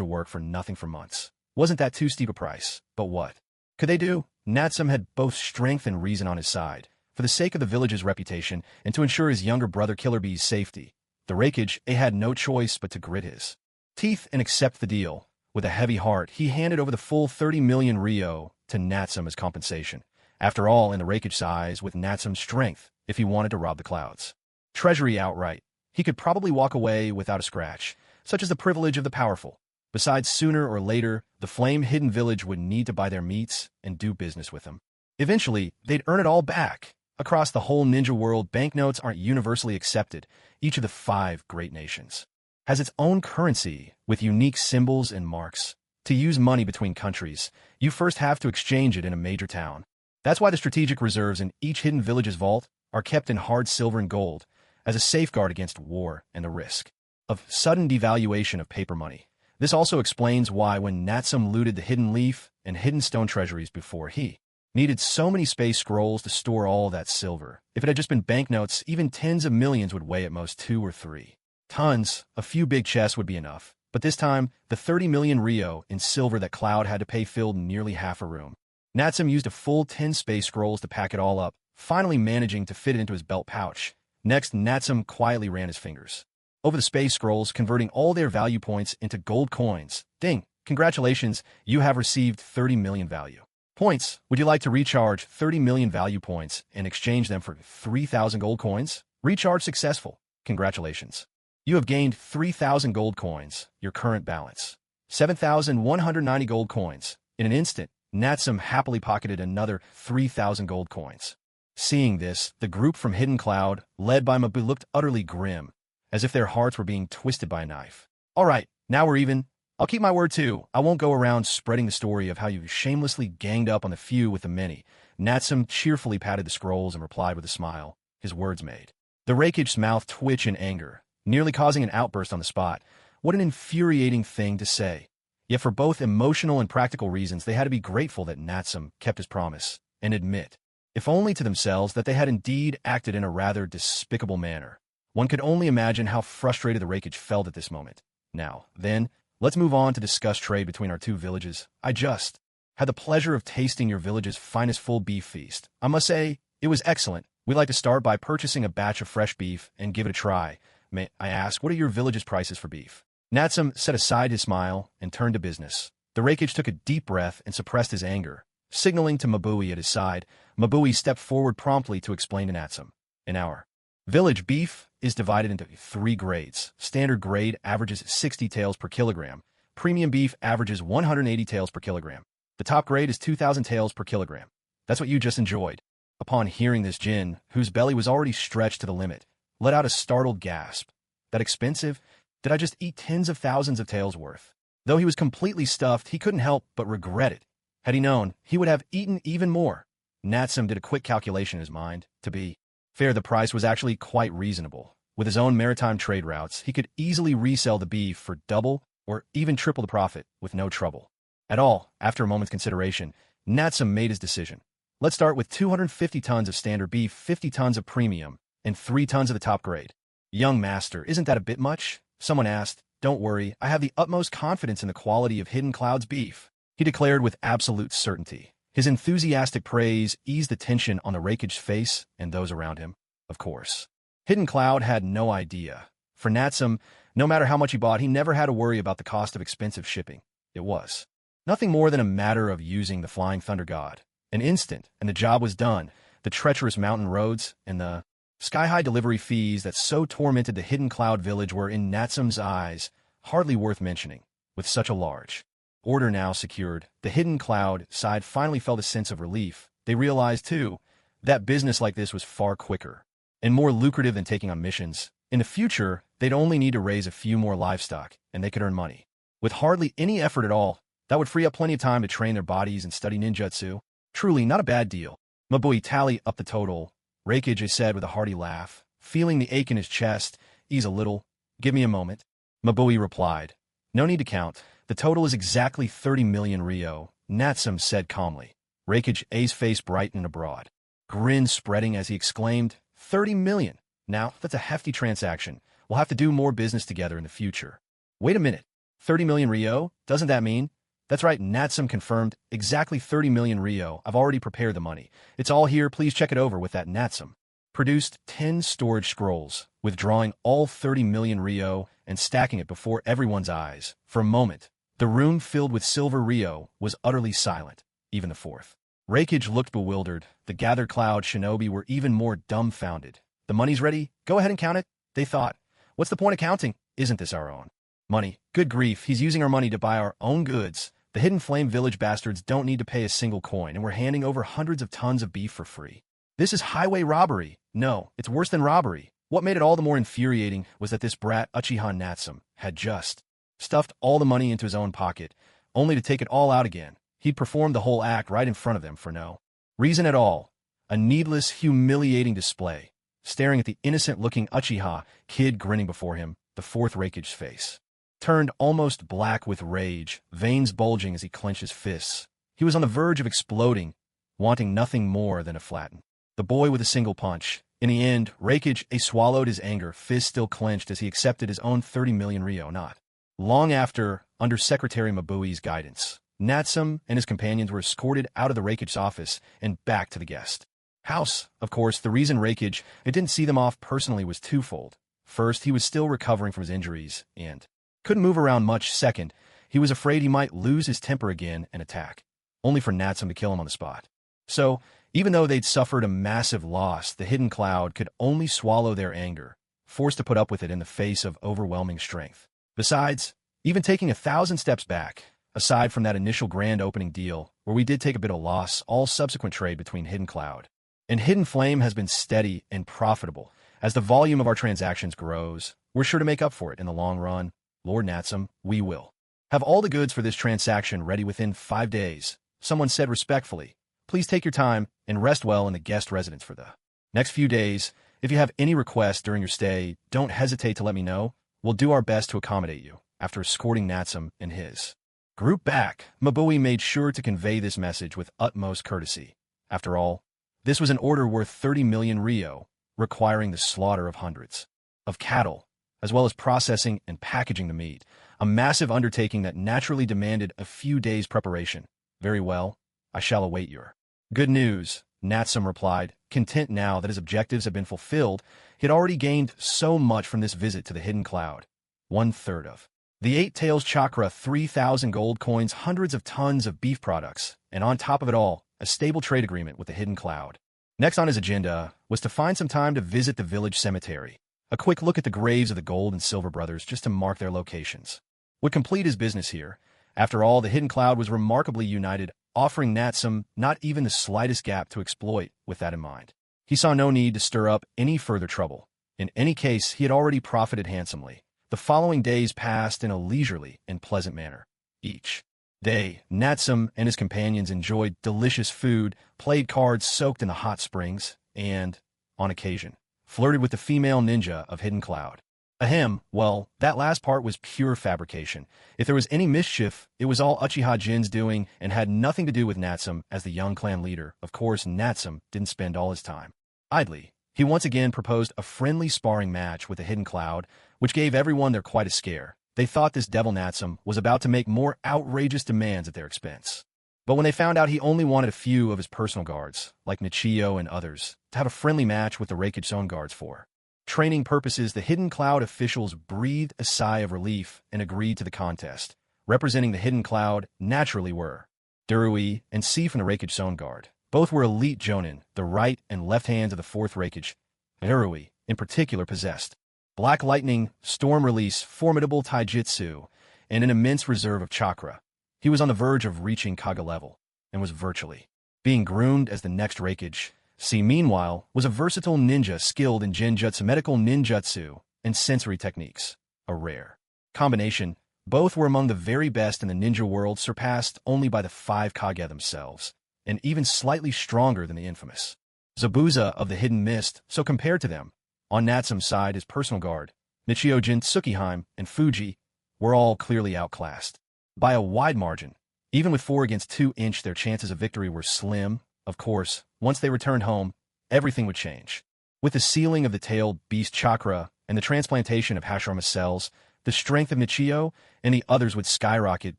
work for nothing for months. Wasn't that too steep a price? But what could they do? Natsum had both strength and reason on his side. For the sake of the village's reputation and to ensure his younger brother Killer Bee's safety, the Reikage had no choice but to grit his teeth and accept the deal. With a heavy heart, he handed over the full 30 million Rio to Natsum as compensation. After all, in the Reikage size, with Natsum's strength, if he wanted to rob the Cloud's treasury outright, he could probably walk away without a scratch, such as the privilege of the powerful. Besides, sooner or later, the Flame Hidden Village would need to buy their meats and do business with them. Eventually, they'd earn it all back. Across the whole ninja world, banknotes aren't universally accepted. Each of the 5 great nations has its own currency with unique symbols and marks. To use money between countries, you first have to exchange it in a major town. That's why the strategic reserves in each hidden village's vault are kept in hard silver and gold as a safeguard against war and the risk of sudden devaluation of paper money. This also explains why when Natsum looted the Hidden Leaf and Hidden Stone treasuries before he Needed so many space scrolls to store all that silver. If it had just been banknotes, even tens of millions would weigh at most 2 or 3 tons. A few big chests would be enough. But this time, the 30 million Rio in silver that Cloud had to pay filled nearly half a room. Natsum used a full 10 space scrolls to pack it all up, finally managing to fit it into his belt pouch. Next, Natsum quietly ran his fingers over the space scrolls, converting all their value points into gold coins. Ding! Congratulations, you have received 30 million value points. Would you like to recharge 30 million value points and exchange them for 3,000 gold coins? Recharge successful. Congratulations. You have gained 3,000 gold coins, your current balance. 7,190 gold coins. In an instant, Natsum happily pocketed another 3,000 gold coins. Seeing this, the group from Hidden Cloud, led by Mabu, looked utterly grim, as if their hearts were being twisted by a knife. All right, now we're even. I'll keep my word too. I won't go around spreading the story of how you shamelessly ganged up on the few with the many. Natsum cheerfully patted the scrolls and replied with a smile. His words made the Rakege's mouth twitch in anger, nearly causing an outburst on the spot. What an infuriating thing to say. Yet for both emotional and practical reasons, they had to be grateful that Natsum kept his promise and admit, if only to themselves, that they had indeed acted in a rather despicable manner. One could only imagine how frustrated the Rakege felt at this moment. Now, then, let's move on to discuss trade between our two villages. I just had the pleasure of tasting your village's finest full beef feast. I must say, it was excellent. We'd like to start by purchasing a batch of fresh beef and give it a try. May I ask, what are your village's prices for beef? Natsum set aside his smile and turned to business. The Rakege took a deep breath and suppressed his anger. Signaling to Mabui at his side, Mabui stepped forward promptly to explain to Natsum. In our village, beef is divided into 3 grades. Standard grade averages 60 taels per kilogram. Premium beef averages 180 taels per kilogram. The top grade is 2,000 taels per kilogram. That's what you just enjoyed. Upon hearing this, Jin, whose belly was already stretched to the limit, let out a startled gasp. That expensive? Did I just eat tens of thousands of taels worth? Though he was completely stuffed, he couldn't help but regret it. Had he known, he would have eaten even more. Natsum did a quick calculation in his mind. To be fair, the price was actually quite reasonable. With his own maritime trade routes, he could easily resell the beef for double or even triple the profit with no trouble at all. After a moment's consideration, Natsum made his decision. Let's start with 250 tons of standard beef, 50 tons of premium, and 3 tons of the top grade. Young master, isn't that a bit much? Someone asked. Don't worry, I have the utmost confidence in the quality of Hidden Cloud's beef, he declared with absolute certainty. His enthusiastic praise eased the tension on the Rakege's face and those around him. Of course, Hidden Cloud had no idea. For Natsum, no matter how much he bought, he never had to worry about the cost of expensive shipping. It was nothing more than a matter of using the Flying Thunder God. An instant, and the job was done. The treacherous mountain roads and the sky-high delivery fees that so tormented the Hidden Cloud village were, in Natsum's eyes, hardly worth mentioning. With such a large order now secured, the Hidden Cloud side finally felt a sense of relief. They realized, too, that business like this was far quicker and more lucrative than taking on missions. In the future, they'd only need to raise a few more livestock, and they could earn money. With hardly any effort at all, that would free up plenty of time to train their bodies and study ninjutsu. Truly not a bad deal. Mabui, tally up the total. Rakege said with a hearty laugh, feeling the ache in his chest ease a little. Give me a moment. Mabui replied. No need to count. The total is exactly 30 million Rio, Natsum said calmly. Rakege's face brightened a broad grin spreading as he exclaimed, 30 million. Now, that's a hefty transaction. We'll have to do more business together in the future. Wait a minute. 30 million Rio? Doesn't that mean? That's right, Natsum confirmed. Exactly 30 million Rio. I've already prepared the money. It's all here. Please check it over with that. Natsum produced 10 storage scrolls, withdrawing all 30 million Rio and stacking it before everyone's eyes. For a moment, the room filled with silver Rio was utterly silent. Even the fourth Rakege looked bewildered. The gathered cloud shinobi were even more dumbfounded. The money's ready. Go ahead and count it, they thought. What's the point of counting? Isn't this our own money? Good grief, he's using our money to buy our own goods. The Hidden Flame Village bastards don't need to pay a single coin, and we're handing over hundreds of tons of beef for free. This is highway robbery. No, it's worse than robbery. What made it all the more infuriating was that this brat Uchiha Natsum had just stuffed all the money into his own pocket, only to take it all out again. He'd performed the whole act right in front of them for no reason at all. A needless, humiliating display. Staring at the innocent-looking Uchiha kid grinning before him, the fourth Rakege's face turned almost black with rage, veins bulging as he clenched his fists. He was on the verge of exploding wanting nothing more than to flatten the boy with a single punch. In the end, Reikage swallowed his anger, fist still clenched as he accepted his own 30 million ryo not. Long after, under Secretary Mabui's guidance, Natsum and his companions were escorted out of the Reikage's office and back to the guest house. Of course, the reason Reikage didn't see them off personally was twofold. First, he was still recovering from his injuries and couldn't move around much. Second, he was afraid he might lose his temper again and attack, only for Natsum to kill him on the spot. So, even though they'd suffered a massive loss, the Hidden Cloud could only swallow their anger, forced to put up with it in the face of overwhelming strength. Besides, even taking 1,000 steps back, aside from that initial grand opening deal, where we did take a bit of loss, all subsequent trade between Hidden Cloud and Hidden Flame has been steady and profitable. As the volume of our transactions grows, we're sure to make up for it in the long run. Lord Natsum, we will have all the goods for this transaction ready within 5 days. Someone said respectfully, please take your time and rest well in the guest residence for the next few days. If you have any requests during your stay, don't hesitate to let me know. We'll do our best to accommodate you. After escorting Natsum and his group back, Mabui made sure to convey this message with utmost courtesy. After all, this was an order worth 30 million ryo, requiring the slaughter of hundreds of cattle, as well as processing and packaging the meat, a massive undertaking that naturally demanded a few days' preparation. Very well, I shall await your good news, Natsum replied, content now that his objectives had been fulfilled. He had already gained so much from this visit to the Hidden Cloud. 1/3 of the 8 Tails chakra, 3,000 gold coins, hundreds of tons of beef products, and on top of it all, a stable trade agreement with the Hidden Cloud. Next on his agenda was to find some time to visit the village cemetery. A quick look at the graves of the Gold and Silver brothers just to mark their locations would complete his business here. After all, the Hidden Cloud was remarkably united, offering Natsum not even the slightest gap to exploit. With that in mind, he saw no need to stir up any further trouble. In any case, he had already profited handsomely. The following days passed in a leisurely and pleasant manner. Each day, Natsum and his companions enjoyed delicious food, played cards soaked in the hot springs, and, on occasion, flirted with the female ninja of Hidden Cloud. Ahem, well, that last part was pure fabrication. If there was any mischief, it was all Uchiha Jin's doing and had nothing to do with Natsum as the young clan leader. Of course, Natsum didn't spend all his time idly. He once again proposed a friendly sparring match with the Hidden Cloud, which gave everyone there quite a scare. They thought this devil Natsum was about to make more outrageous demands at their expense. But when they found out he only wanted a few of his personal guards, like Nichio and others, to have a friendly match with the Reikage's own guards for training purposes, the Hidden Cloud officials breathed a sigh of relief and agreed to the contest. Representing the Hidden Cloud naturally were Darui and C from the Reikage's own guard. Both were elite jonin, the right and left hands of the 4th Reikage. Darui, in particular, possessed Black Lightning, Storm Release, formidable taijutsu, and an immense reserve of chakra. He was on the verge of reaching Kaga level, and was virtually being groomed as the next Reikage. C, meanwhile, was a versatile ninja skilled in genjutsu, medical ninjutsu, and sensory techniques. A rare combination, both were among the very best in the ninja world, surpassed only by the 5 Kage themselves, and even slightly stronger than the infamous Zabuza of the Hidden Mist. So compared to them, on Natsum's side, his personal guard, Nichiojin, Tsukihime, and Fuji, were all clearly outclassed by a wide margin. Even with 4 against 2 inch, their chances of victory were slim. Of course, once they returned home, everything would change. With the sealing of the tailed beast chakra and the transplantation of Hashirama cells, the strength of Nichio and the others would skyrocket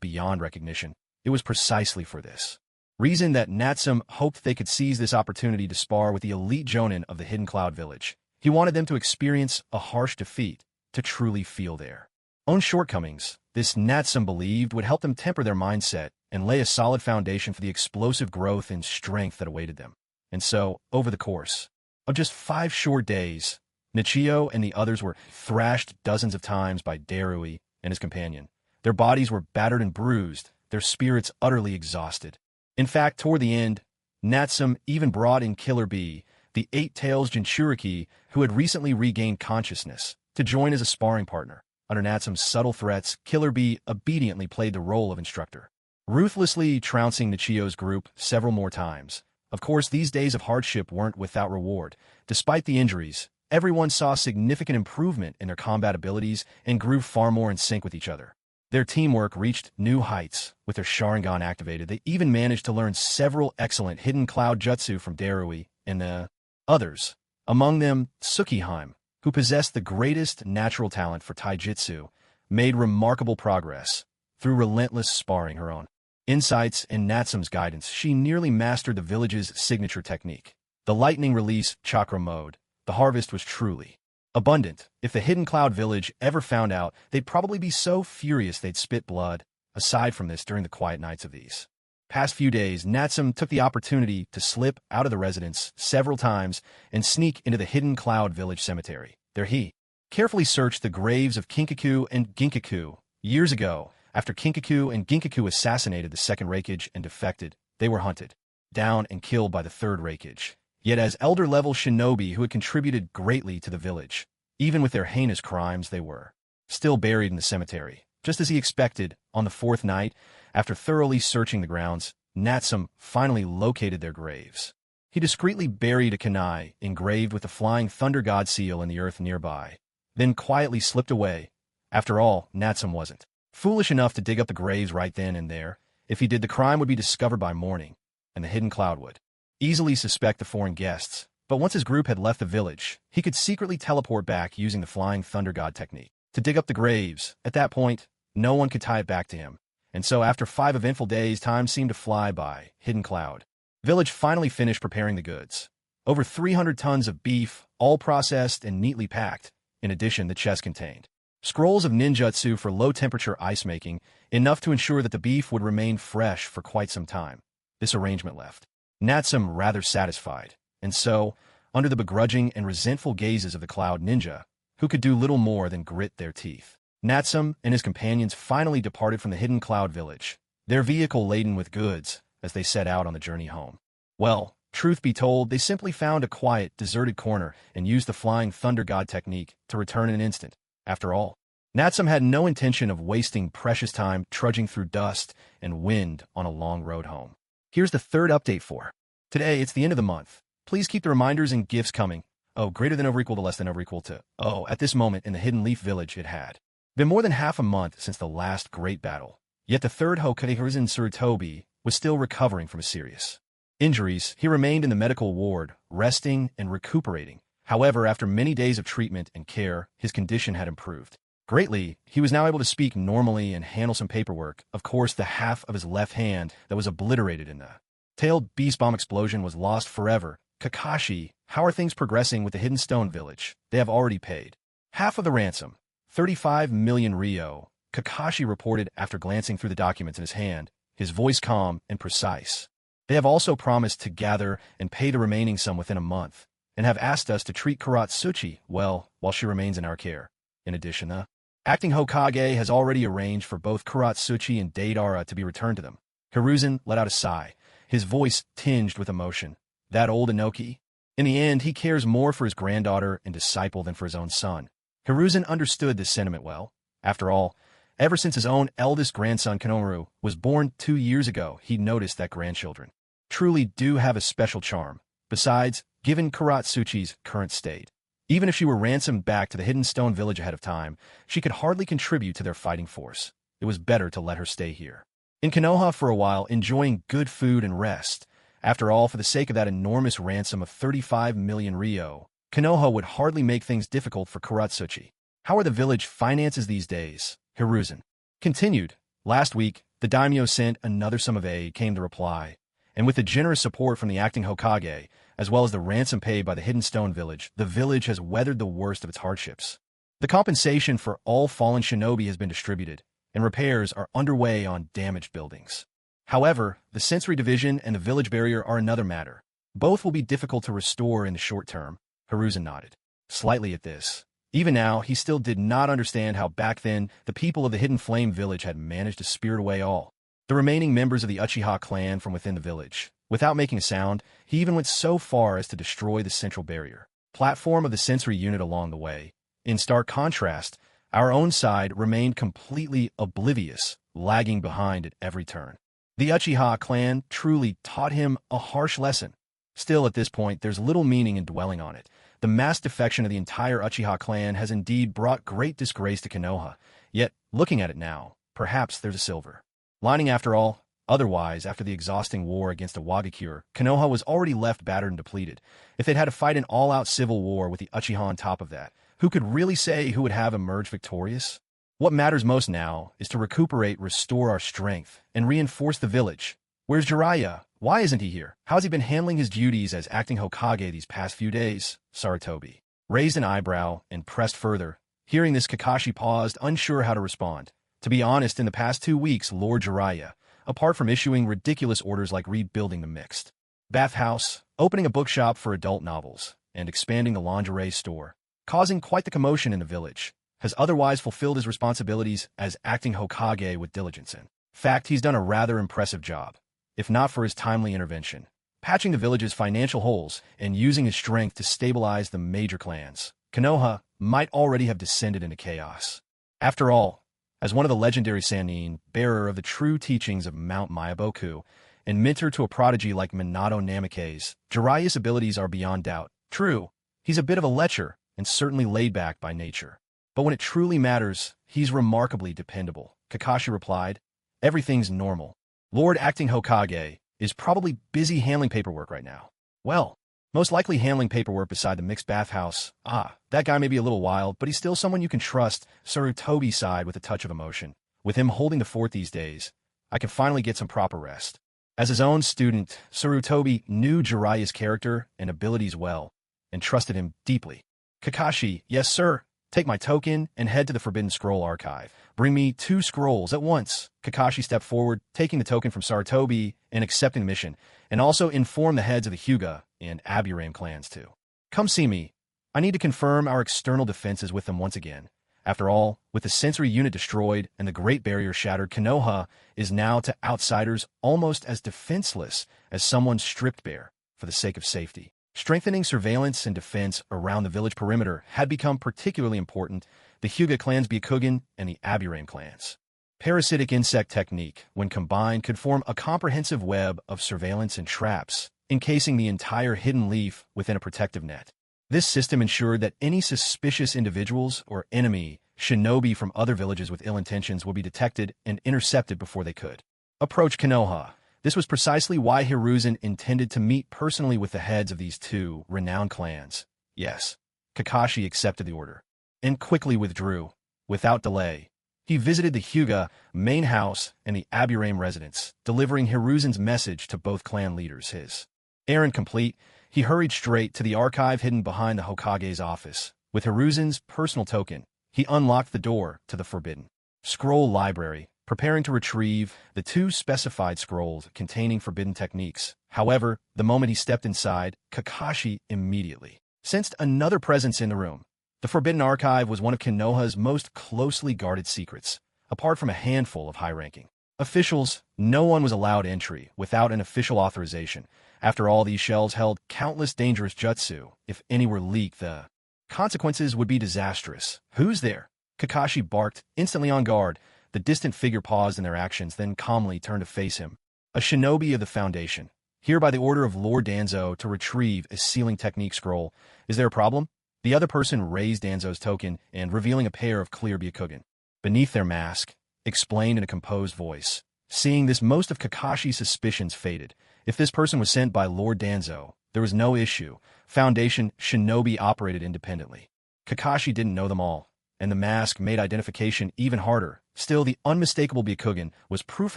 beyond recognition. It was precisely for this reason that Natsum hoped they could seize this opportunity to spar with the elite jonin of the Hidden Cloud Village. He wanted them to experience a harsh defeat, to truly feel their own shortcomings. This, Natsum believed, would help them temper their mindset and lay a solid foundation for the explosive growth and strength that awaited them. And so, over the course of just 5 short days, Nichio and the others were thrashed dozens of times by Darui and his companion. Their bodies were battered and bruised, their spirits utterly exhausted. In fact, toward the end, Natsum even brought in Killer Bee, the 8 Tails Jinchuriki, who had recently regained consciousness, to join as a sparring partner. Under Natsum's subtle threats, Killer Bee obediently played the role of instructor, ruthlessly trouncing Nichio's group several more times. Of course, these days of hardship weren't without reward. Despite the injuries, everyone saw significant improvement in their combat abilities and grew far more in sync with each other. Their teamwork reached new heights with their Sharingan activated. They even managed to learn several excellent hidden cloud jutsu from Darui and the others, among them Tsukihime, who possessed the greatest natural talent for taijutsu, made remarkable progress. Through relentless sparring her own insights and Natsume's guidance, she nearly mastered the village's signature technique. The lightning release chakra mode. The harvest was truly abundant. If the Hidden Cloud Village ever found out, they'd probably be so furious they'd spit blood. Aside from this, during the quiet nights of these past few days, Natsume took the opportunity to slip out of the residence several times and sneak into the Hidden Cloud Village cemetery. There he carefully searched the graves of Kinkaku and Ginkaku. Years ago, after Kinkaku and Ginkaku assassinated the second Raikage and defected, they were hunted down and killed by the third Raikage. Yet as elder-level shinobi who had contributed greatly to the village, even with their heinous crimes, they were still buried in the cemetery. Just as he expected, on the fourth night, after thoroughly searching the grounds, Natsume finally located their graves. He discreetly buried a kunai engraved with the flying thunder god seal in the earth nearby, then quietly slipped away. After all, Natsume wasn't foolish enough to dig up the graves right then and there. If he did, the crime would be discovered by morning, and the Hidden Cloud would easily suspect the foreign guests. But once his group had left the village, he could secretly teleport back using the flying thunder god technique to dig up the graves. At that point, no one could tie it back to him. And so after 5 eventful days, time seemed to fly by. Hidden Cloud Village finally finished preparing the goods. Over 300 tons of beef, all processed and neatly packed. In addition, the chest contained scrolls of ninjutsu for low-temperature ice making, enough to ensure that the beef would remain fresh for quite some time. This arrangement left Natsume rather satisfied, and so, under the begrudging and resentful gazes of the Cloud Ninja, who could do little more than grit their teeth, Natsume and his companions finally departed from the Hidden Cloud Village, their vehicle laden with goods, as they set out on the journey home. Well, truth be told, they simply found a quiet, deserted corner and used the flying thunder god technique to return in an instant. After all, Natsume had no intention of wasting precious time trudging through dust and wind on a long road home. Here's the third update for today. It's the end of the month. Please keep the reminders and gifts coming. Oh, greater than over equal to less than over equal to. Oh, at this moment in the Hidden Leaf Village, it had been more than half a month since the last great battle. Yet the third Hokage Hiruzen Tsurutobi was still recovering from serious injuries. He remained in the medical ward, resting and recuperating. However, after many days of treatment and care, his condition had improved greatly. He was now able to speak normally and handle some paperwork. Of course, the half of his left hand that was obliterated in the tailed beast bomb explosion was lost forever. Kakashi, how are things progressing with the Hidden Stone Village? They have already paid half of the ransom, 35 million Ryo. Kakashi reported after glancing through the documents in his hand, his voice calm and precise. They have also promised to gather and pay the remaining sum within a month, and have asked us to treat Kuratsuchi well while she remains in our care. In addition, the acting Hokage has already arranged for both Kuratsuchi and Deidara to be returned to them. Hiruzen let out a sigh, his voice tinged with emotion. That old Inoki? In the end, he cares more for his granddaughter and disciple than for his own son. Hiruzen understood this sentiment well. After all, ever since his own eldest grandson Konoha was born 2 years ago, he noticed that grandchildren truly do have a special charm. Besides, given Kuratsuchi's current state, even if she were ransomed back to the Hidden Stone Village ahead of time, she could hardly contribute to their fighting force. It was better to let her stay here in Konoha for a while, enjoying good food and rest. After all, for the sake of that enormous ransom of 35 million Ryo, Konoha would hardly make things difficult for Kuratsuchi. How are the village finances these days? Hiruzen continued. Last week, the daimyo sent another sum of aid, came the reply, and with the generous support from the acting Hokage, as well as the ransom paid by the Hidden Stone Village, the village has weathered the worst of its hardships. The compensation for all fallen shinobi has been distributed, and repairs are underway on damaged buildings. However, the sensory division and the village barrier are another matter. Both will be difficult to restore in the short term. Hiruzen nodded slightly at this. Even now, he still did not understand how back then the people of the Hidden Flame Village had managed to spirit away all the remaining members of the Uchiha clan from within the village. Without making a sound, he even went so far as to destroy the central barrier platform of the sensory unit along the way. In stark contrast, our own side remained completely oblivious, lagging behind at every turn. The Uchiha clan truly taught him a harsh lesson. Still, at this point, there's little meaning in dwelling on it. The mass defection of the entire Uchiha clan has indeed brought great disgrace to Konoha. Yet, looking at it now, perhaps there's a silver lining after all. Otherwise, after the exhausting war against a Wagakure, Konoha was already left battered and depleted. If they'd had to fight an all-out civil war with the Uchiha on top of that, who could really say who would have emerged victorious? What matters most now is to recuperate, restore our strength, and reinforce the village. Where's Jiraiya? Why isn't he here? How's he been handling his duties as acting Hokage these past few days? Sarutobi raised an eyebrow and pressed further. Hearing this, Kakashi paused, unsure how to respond. To be honest, in the past 2 weeks, Lord Jiraiya, apart from issuing ridiculous orders like rebuilding the mixed bathhouse, opening a bookshop for adult novels, and expanding the lingerie store, causing quite the commotion in the village, has otherwise fulfilled his responsibilities as acting Hokage with diligence. In fact, he's done a rather impressive job, if not for his timely intervention, patching the village's financial holes and using his strength to stabilize the major clans. Konoha might already have descended into chaos. After all, as one of the legendary Sannin, bearer of the true teachings of Mount Myaboku, and mentor to a prodigy like Minato Namikaze, Jiraiya's abilities are beyond doubt. True, he's a bit of a lecher and certainly laid back by nature. But when it truly matters, he's remarkably dependable. Kakashi replied, everything's normal. Lord Acting Hokage is probably busy handling paperwork right now. Well, most likely handling paperwork beside the mixed bathhouse. That guy may be a little wild, but he's still someone you can trust, Sarutobi sighed with a touch of emotion. With him holding the fort these days, I can finally get some proper rest. As his own student, Sarutobi knew Jiraiya's character and abilities well, and trusted him deeply. Kakashi, yes sir, take my token and head to the Forbidden Scroll archive. Bring me 2 scrolls at once. Kakashi stepped forward, taking the token from Sarutobi and accepting the mission, and also informed the heads of the Hyuga and Aburame clans too. Come see me. I need to confirm our external defenses with them once again. After all, with the sensory unit destroyed and the Great Barrier shattered, Konoha is now to outsiders almost as defenseless as someone stripped bare for the sake of safety. Strengthening surveillance and defense around the village perimeter had become particularly important. The Hyuga clans, Byakugan, and the Aburame clans. Parasitic insect technique, when combined, could form a comprehensive web of surveillance and traps, encasing the entire hidden leaf within a protective net. This system ensured that any suspicious individuals or enemy shinobi from other villages with ill intentions will be detected and intercepted before they could approach Konoha. This was precisely why Hiruzen intended to meet personally with the heads of these 2 renowned clans. Yes, Kakashi accepted the order and quickly withdrew. Without delay, he visited the Hyuga main house and the Aburame residence, delivering Hiruzen's message to both clan leaders. His errand complete, he hurried straight to the archive hidden behind the Hokage's office. With Hiruzen's personal token, he unlocked the door to the Forbidden Scroll library, preparing to retrieve the 2 specified scrolls containing forbidden techniques. However, the moment he stepped inside, Kakashi immediately sensed another presence in the room. The Forbidden Archive was one of Konoha's most closely guarded secrets. Apart from a handful of high-ranking officials, no one was allowed entry without an official authorization. After all, these shelves held countless dangerous jutsu. If any were leaked, the consequences would be disastrous. Who's there? Kakashi barked, instantly on guard. The distant figure paused in their actions, then calmly turned to face him. A shinobi of the Foundation, here by the order of Lord Danzo to retrieve a sealing technique scroll. Is there a problem? The other person raised Danzo's token and, revealing a pair of clear Byakugan beneath their mask, explained in a composed voice. Seeing this, most of Kakashi's suspicions faded. If this person was sent by Lord Danzo, there was no issue. Foundation shinobi operated independently. Kakashi didn't know them all, and the mask made identification even harder. Still, the unmistakable Byakugan was proof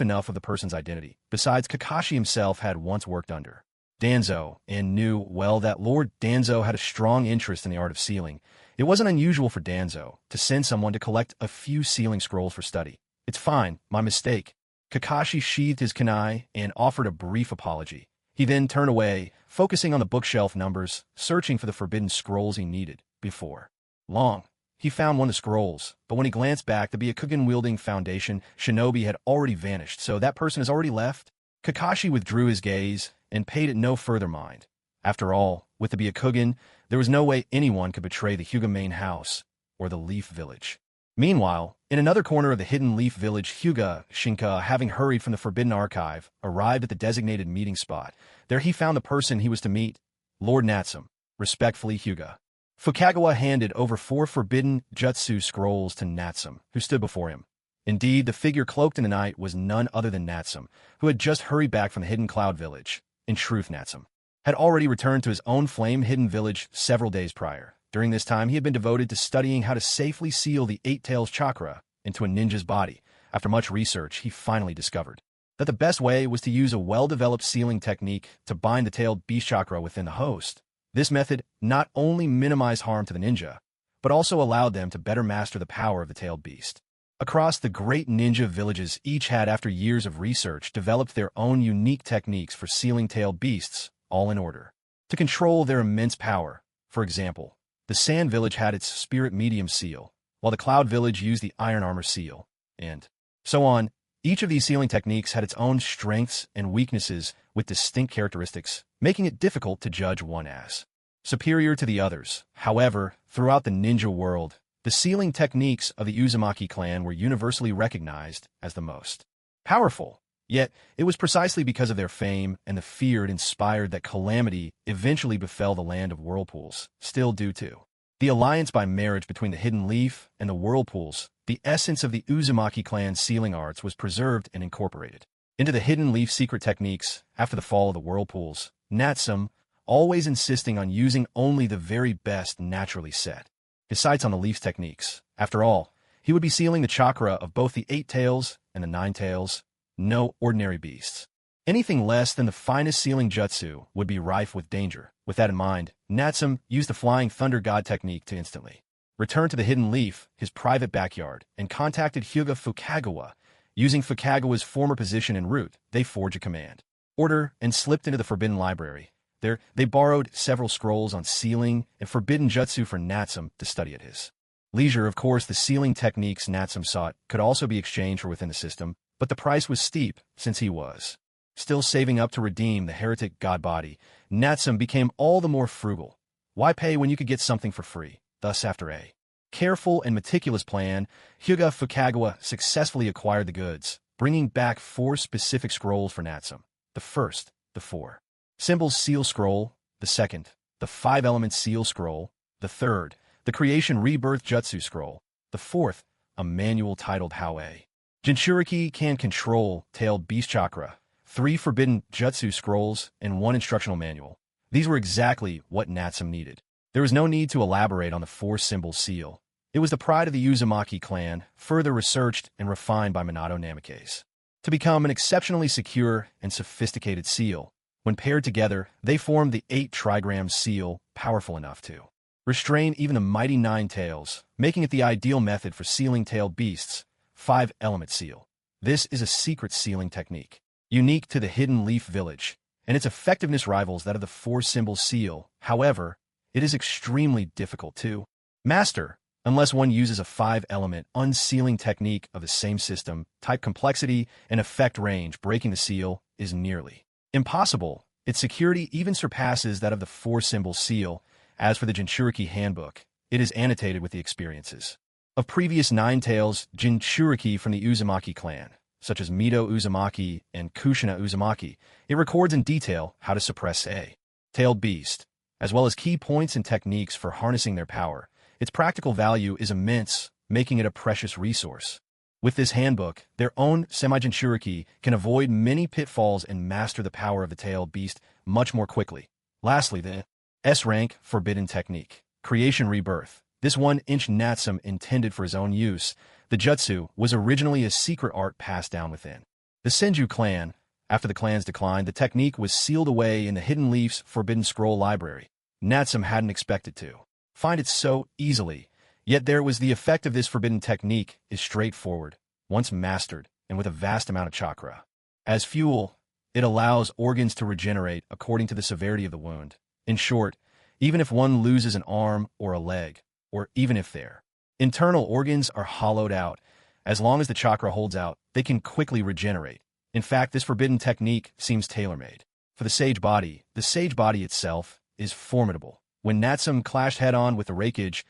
enough of the person's identity. Besides, Kakashi himself had once worked under Danzo and knew well that Lord Danzo had a strong interest in the art of sealing. It wasn't unusual for Danzo to send someone to collect a few sealing scrolls for study. It's fine, my mistake. Kakashi sheathed his kunai and offered a brief apology. He then turned away, focusing on the bookshelf numbers, searching for the forbidden scrolls he needed. Before long, he found one of the scrolls, but when he glanced back, the Byakugan-wielding Foundation shinobi had already vanished. So that person has already left? Kakashi withdrew his gaze and paid it no further mind. After all, with the Byakugan, there was no way anyone could betray the Hyuga main house or the Leaf Village. Meanwhile, in another corner of the hidden Leaf Village, Hyuga Shinka, having hurried from the Forbidden Archive, arrived at the designated meeting spot. There he found the person he was to meet, Lord Natsum. Respectfully, Hyuga Fukagawa handed over 4 forbidden jutsu scrolls to Natsum, who stood before him. Indeed, the figure cloaked in the night was none other than Natsum, who had just hurried back from the hidden cloud village. In truth, Natsum had already returned to his own flame-hidden village several days prior. During this time, he had been devoted to studying how to safely seal the Eight Tails chakra into a ninja's body. After much research, he finally discovered that the best way was to use a well-developed sealing technique to bind the tailed beast chakra within the host. This method not only minimized harm to the ninja, but also allowed them to better master the power of the tailed beast. Across the great ninja villages, each had, after years of research, developed their own unique techniques for sealing tailed beasts, all in order to control their immense power. For example, the Sand Village had its Spirit Medium seal, while the Cloud Village used the Iron Armor seal, and so on. Each of these sealing techniques had its own strengths and weaknesses with distinct characteristics, making it difficult to judge one as superior to the others. However, throughout the ninja world, the sealing techniques of the Uzumaki clan were universally recognized as the most powerful. Yet, it was precisely because of their fame and the fear it inspired that calamity eventually befell the land of whirlpools. Still, due to the alliance by marriage between the Hidden Leaf and the whirlpools, the essence of the Uzumaki clan's sealing arts was preserved and incorporated into the Hidden Leaf secret techniques. After the fall of the whirlpools, Natsum, always insisting on using only the very best, naturally set his sights on the Leaf's techniques. After all, he would be sealing the chakra of both the Eight Tails and the Nine Tails. No ordinary beasts. Anything less than the finest sealing jutsu would be rife with danger. With that in mind, Natsum used the Flying Thunder God technique to instantly return to the Hidden Leaf, his private backyard, and contacted Hyuga Fukagawa. Using Fukagawa's former position en route, they forged a command order and slipped into the Forbidden Library. There, they borrowed several scrolls on sealing and forbidden jutsu for Natsum to study at his leisure. Of course, the sealing techniques Natsum sought could also be exchanged for within the system, but the price was steep, since he was still saving up to redeem the heretic god body. Natsum became all the more frugal. Why pay when you could get something for free? Thus, after a careful and meticulous plan, Hyuga Fukagawa successfully acquired the goods, bringing back 4 specific scrolls for Natsum. The first, the 4 Symbols Seal Scroll; the second, the 5 Elements Seal Scroll; the third, the Creation Rebirth Jutsu Scroll; the fourth, a manual titled How a Jinchuriki Can Control Tailed Beast Chakra; 3 Forbidden Jutsu Scrolls, and 1 instructional manual. These were exactly what Natsum needed. There was no need to elaborate on the 4 symbol seal. It was the pride of the Uzumaki clan, further researched and refined by Minato Namikaze, to become an exceptionally secure and sophisticated seal. When paired together, they formed the 8 trigram seal, powerful enough to restrain even the mighty Nine Tails, making it the ideal method for sealing tailed beasts. 5 Element Seal. This is a secret sealing technique, unique to the Hidden Leaf Village, and its effectiveness rivals that of the 4 symbol seal. However, it is extremely difficult to master, unless one uses a 5-element unsealing technique of the same system, type, complexity, and effect range. Breaking the seal is nearly impossible. Its security even surpasses that of the 4 symbol seal. As for the Jinchuriki handbook, it is annotated with the experiences of previous Nine Tails Jinchuriki from the Uzumaki clan, such as Mito Uzumaki and Kushina Uzumaki. It records in detail how to suppress a tailed beast, as well as key points and techniques for harnessing their power. Its practical value is immense, making it a precious resource. With this handbook, their own semi-Jinchuriki can avoid many pitfalls and master the power of the tailed beast much more quickly. Lastly, the S-rank Forbidden Technique, Creation Rebirth. This 1-inch Natsum intended for his own use. The jutsu was originally a secret art passed down within the Senju clan. After the clan's decline, the technique was sealed away in the Hidden Leaf's Forbidden Scroll library. Natsum hadn't expected to find it so easily, yet there was the effect of this forbidden technique is straightforward, once mastered, and with a vast amount of chakra as fuel, it allows organs to regenerate according to the severity of the wound. In short, even if one loses an arm or a leg, or even if their internal organs are hollowed out, as long as the chakra holds out, they can quickly regenerate. In fact, this forbidden technique seems tailor-made for the sage body. The sage body itself is formidable. When Natsum clashed head-on with the Raikage,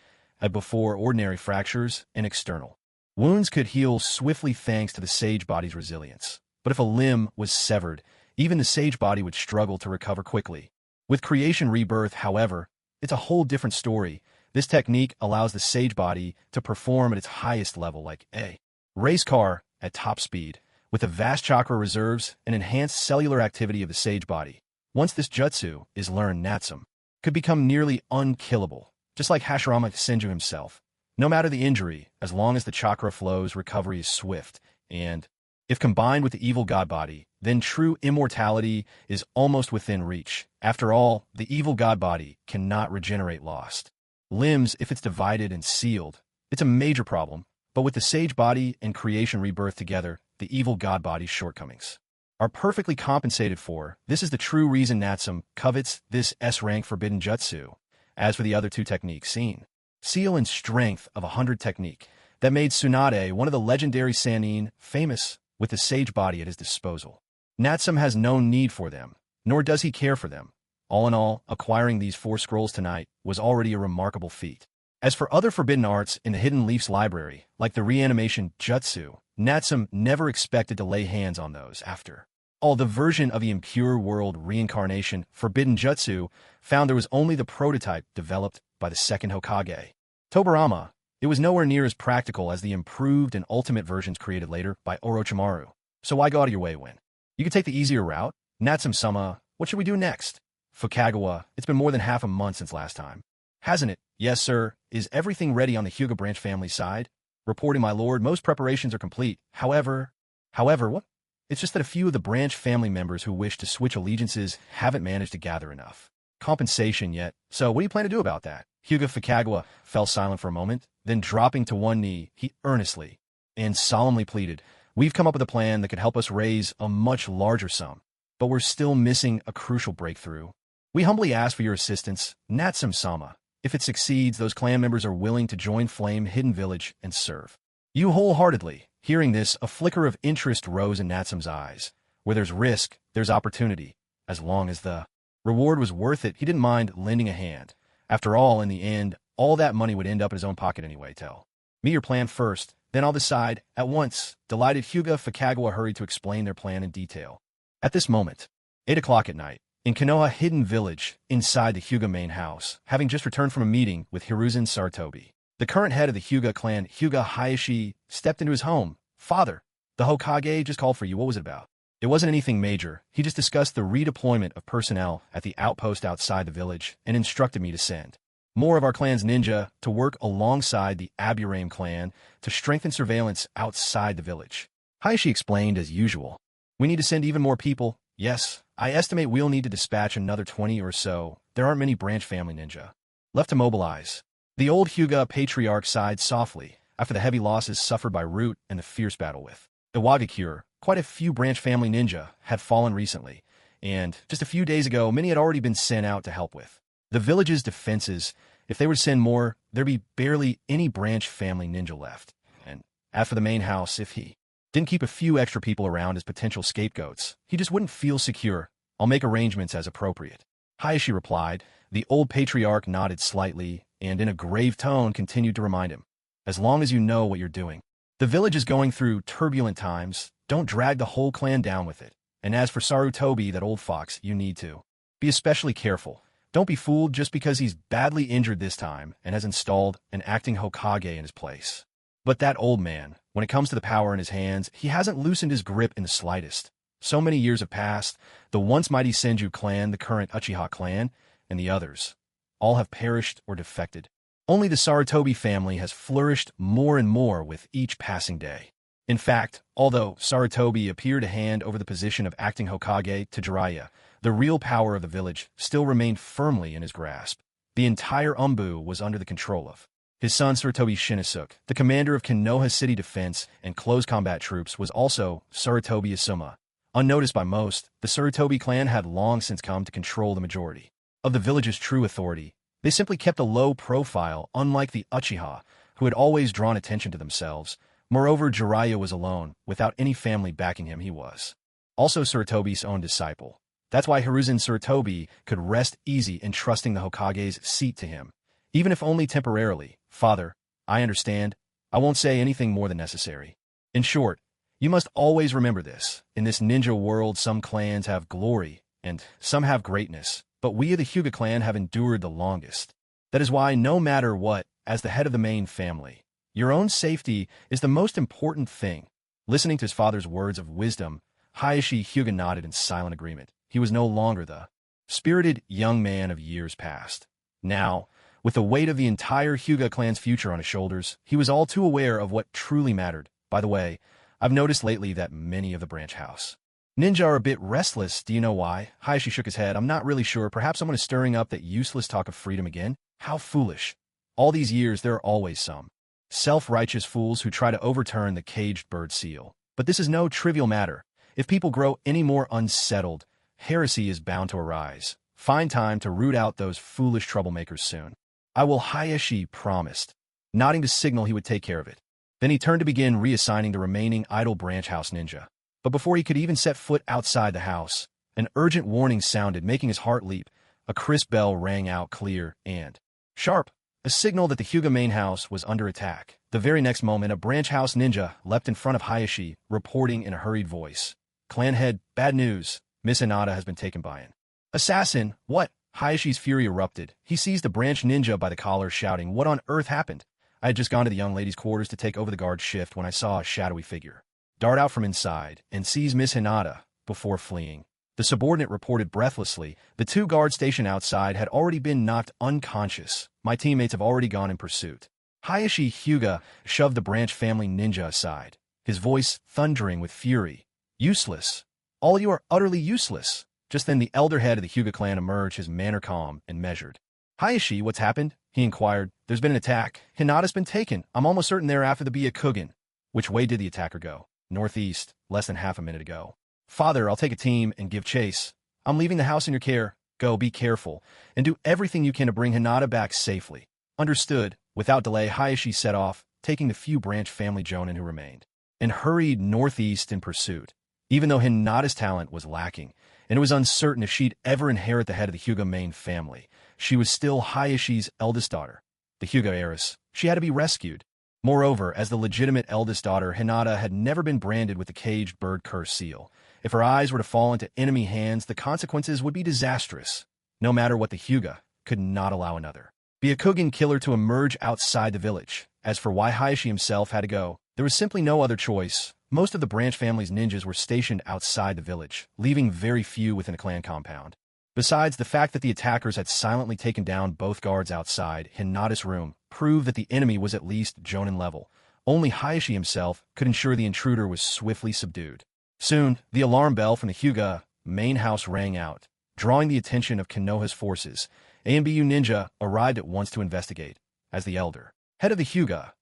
before ordinary fractures and external wounds could heal swiftly thanks to the sage body's resilience. But if a limb was severed, even the sage body would struggle to recover quickly. With Creation Rebirth, however, it's a whole different story. This technique allows the sage body to perform at its highest level like a race car at top speed, with the vast chakra reserves and enhanced cellular activity of the sage body. Once this jutsu is learned, Natsum could become nearly unkillable, just like Hashirama Senju himself. No matter the injury, as long as the chakra flows, recovery is swift, and if combined with the evil god body, then true immortality is almost within reach. After all, the evil god body cannot regenerate lost limbs if it's divided and sealed. It's a major problem, but with the sage body and creation rebirth together, the evil god body's shortcomings are perfectly compensated for. This is the true reason Natsum covets this S-rank forbidden jutsu. As for the other two techniques seen, seal and strength of 100 technique that made Tsunade one of the legendary Sannin famous with the sage body at his disposal. Natsum has no need for them, nor does he care for them. All in all, acquiring these 4 scrolls tonight was already a remarkable feat. As for other forbidden arts in the Hidden Leaf's library, like the reanimation jutsu, Natsum never expected to lay hands on those after all. The version of the impure world reincarnation forbidden jutsu found there was only the prototype developed by the second Hokage, Tobirama. It was nowhere near as practical as the improved and ultimate versions created later by Orochimaru. So why go out of your way when you could take the easier route? Natsum-sama, what should we do next? Fukagawa, it's been more than half a month since last time, hasn't it? Yes, sir. Is everything ready on the Hyuga branch family side? Reporting, my lord, most preparations are complete. However, what? It's just that a few of the branch family members who wish to switch allegiances haven't managed to gather enough compensation yet. So what do you plan to do about that? Hyuga Fukagawa fell silent for a moment, then dropping to one knee, he earnestly and solemnly pleaded, "We've come up with a plan that could help us raise a much larger sum, but we're still missing a crucial breakthrough. We humbly ask for your assistance, Natsum-sama. If it succeeds, those clan members are willing to join Flame Hidden Village and serve you wholeheartedly." Hearing this, a flicker of interest rose in Natsum's eyes. Where there's risk, there's opportunity. As long as the reward was worth it, he didn't mind lending a hand. After all, in the end, all that money would end up in his own pocket anyway. Tell me your plan first, then I'll decide at once. Delighted, Hyuga Fukagawa hurried to explain their plan in detail. At this moment, 8 o'clock at night, in Konoha Hidden Village, inside the Hyuga main house, having just returned from a meeting with Hiruzen Sarutobi, the current head of the Hyuga clan, Hyuga Hayashi, stepped into his home. "Father, the Hokage just called for you. What was it about?" It wasn't anything major. He just discussed the redeployment of personnel at the outpost outside the village and instructed me to send more of our clan's ninja to work alongside the Aburame clan to strengthen surveillance outside the village. Hayashi explained as usual. "We need to send even more people. Yes, I estimate we'll need to dispatch another 20 or so. There aren't many branch family ninja left to mobilize." The old Hyuga patriarch sighed softly after the heavy losses suffered by Root and the fierce battle with Iwagakure. Quite a few branch family ninja had fallen recently, and just a few days ago, many had already been sent out to help with the village's defenses. If they were to send more, there'd be barely any branch family ninja left. And as for the main house, if he didn't keep a few extra people around as potential scapegoats, he just wouldn't feel secure. "I'll make arrangements as appropriate," Hayashi replied. The old patriarch nodded slightly, and in a grave tone continued to remind him, "As long as you know what you're doing. The village is going through turbulent times. Don't drag the whole clan down with it. And as for Sarutobi, that old fox, you need to be especially careful. Don't be fooled just because he's badly injured this time and has installed an acting Hokage in his place. But that old man, when it comes to the power in his hands, he hasn't loosened his grip in the slightest. So many years have passed. The once mighty Senju clan, the current Uchiha clan, and the others all have perished or defected. Only the Sarutobi family has flourished more and more with each passing day. In fact, although Sarutobi appeared to hand over the position of acting Hokage to Jiraiya, the real power of the village still remained firmly in his grasp. The entire Umbu was under the control of his son Sarutobi Shinosuke. The commander of Konoha city defense and close combat troops was also Sarutobi Asuma. Unnoticed by most, the Sarutobi clan had long since come to control the majority of the village's true authority. They simply kept a low profile, unlike the Uchiha, who had always drawn attention to themselves. Moreover, Jiraiya was alone, without any family backing him. He was also Sarutobi's own disciple. That's why Hiruzen Sarutobi could rest easy in trusting the Hokage's seat to him, even if only temporarily. "Father, I understand. I won't say anything more than necessary. In short, you must always remember this. In this ninja world, some clans have glory, and some have greatness. But we of the Hyuga clan have endured the longest. That is why, no matter what, as the head of the main family, Your own safety is the most important thing. Listening to his father's words of wisdom, Hayashi Hyuga nodded in silent agreement. He was no longer the spirited young man of years past. Now, with the weight of the entire Hyuga clan's future on his shoulders, he was all too aware of what truly mattered. By the way, I've noticed lately that many of the branch house ninja are a bit restless. Do you know why? Hayashi shook his head. I'm not really sure. Perhaps someone is stirring up that useless talk of freedom again? How foolish. All these years, there are always some self-righteous fools who try to overturn the caged bird seal. But this is no trivial matter. If people grow any more unsettled, heresy is bound to arise. Find time to root out those foolish troublemakers soon. I will, Hayashi promised, nodding to signal he would take care of it. Then he turned to begin reassigning the remaining idle branch house ninja. But before he could even set foot outside the house, an urgent warning sounded, making his heart leap. A crisp bell rang out clear and sharp, a signal that the Hyuga main house was under attack. The very next moment, a branch house ninja leapt in front of Hayashi, reporting in a hurried voice. Clan head, bad news. Miss Hinata has been taken by an assassin. What? Hayashi's fury erupted. He seized the branch ninja by the collar, shouting, what on earth happened? I had just gone to the young lady's quarters to take over the guard shift when I saw a shadowy figure dart out from inside and seize Miss Hinata before fleeing. The subordinate reported breathlessly. The two guards stationed outside had already been knocked unconscious. My teammates have already gone in pursuit. Hayashi Hyuga shoved the branch family ninja aside, his voice thundering with fury. Useless. All you are utterly useless. Just then the elder head of the Hyuga clan emerged, his manner calm and measured. Hayashi, what's happened? He inquired. There's been an attack. Hinata's been taken. I'm almost certain they're after the Byakugan. Which way did the attacker go? Northeast, less than half a minute ago. Father, I'll take a team and give chase. I'm leaving the house in your care. Go, be careful, and do everything you can to bring Hinata back safely. Understood. Without delay, Hayashi set off, taking the few branch family jonin who remained, and hurried northeast in pursuit. Even though Hinata's talent was lacking, and it was uncertain if she'd ever inherit the head of the Hyuga main family, she was still Hayashi's eldest daughter. The Hyuga heiress, she had to be rescued. Moreover, as the legitimate eldest daughter, Hinata had never been branded with the caged bird curse seal. If her eyes were to fall into enemy hands, the consequences would be disastrous. No matter what, the Hyuga could not allow another Byakugan killer to emerge outside the village. As for why Hayashi himself had to go, there was simply no other choice. Most of the branch family's ninjas were stationed outside the village, leaving very few within a clan compound. Besides, the fact that the attackers had silently taken down both guards outside Hinata's room proved that the enemy was at least jonin level. Only Hayashi himself could ensure the intruder was swiftly subdued. Soon, the alarm bell from the Hyuga main house rang out, drawing the attention of Konoha's forces. ANBU ninja arrived at once to investigate. As the elder head of the Hyuga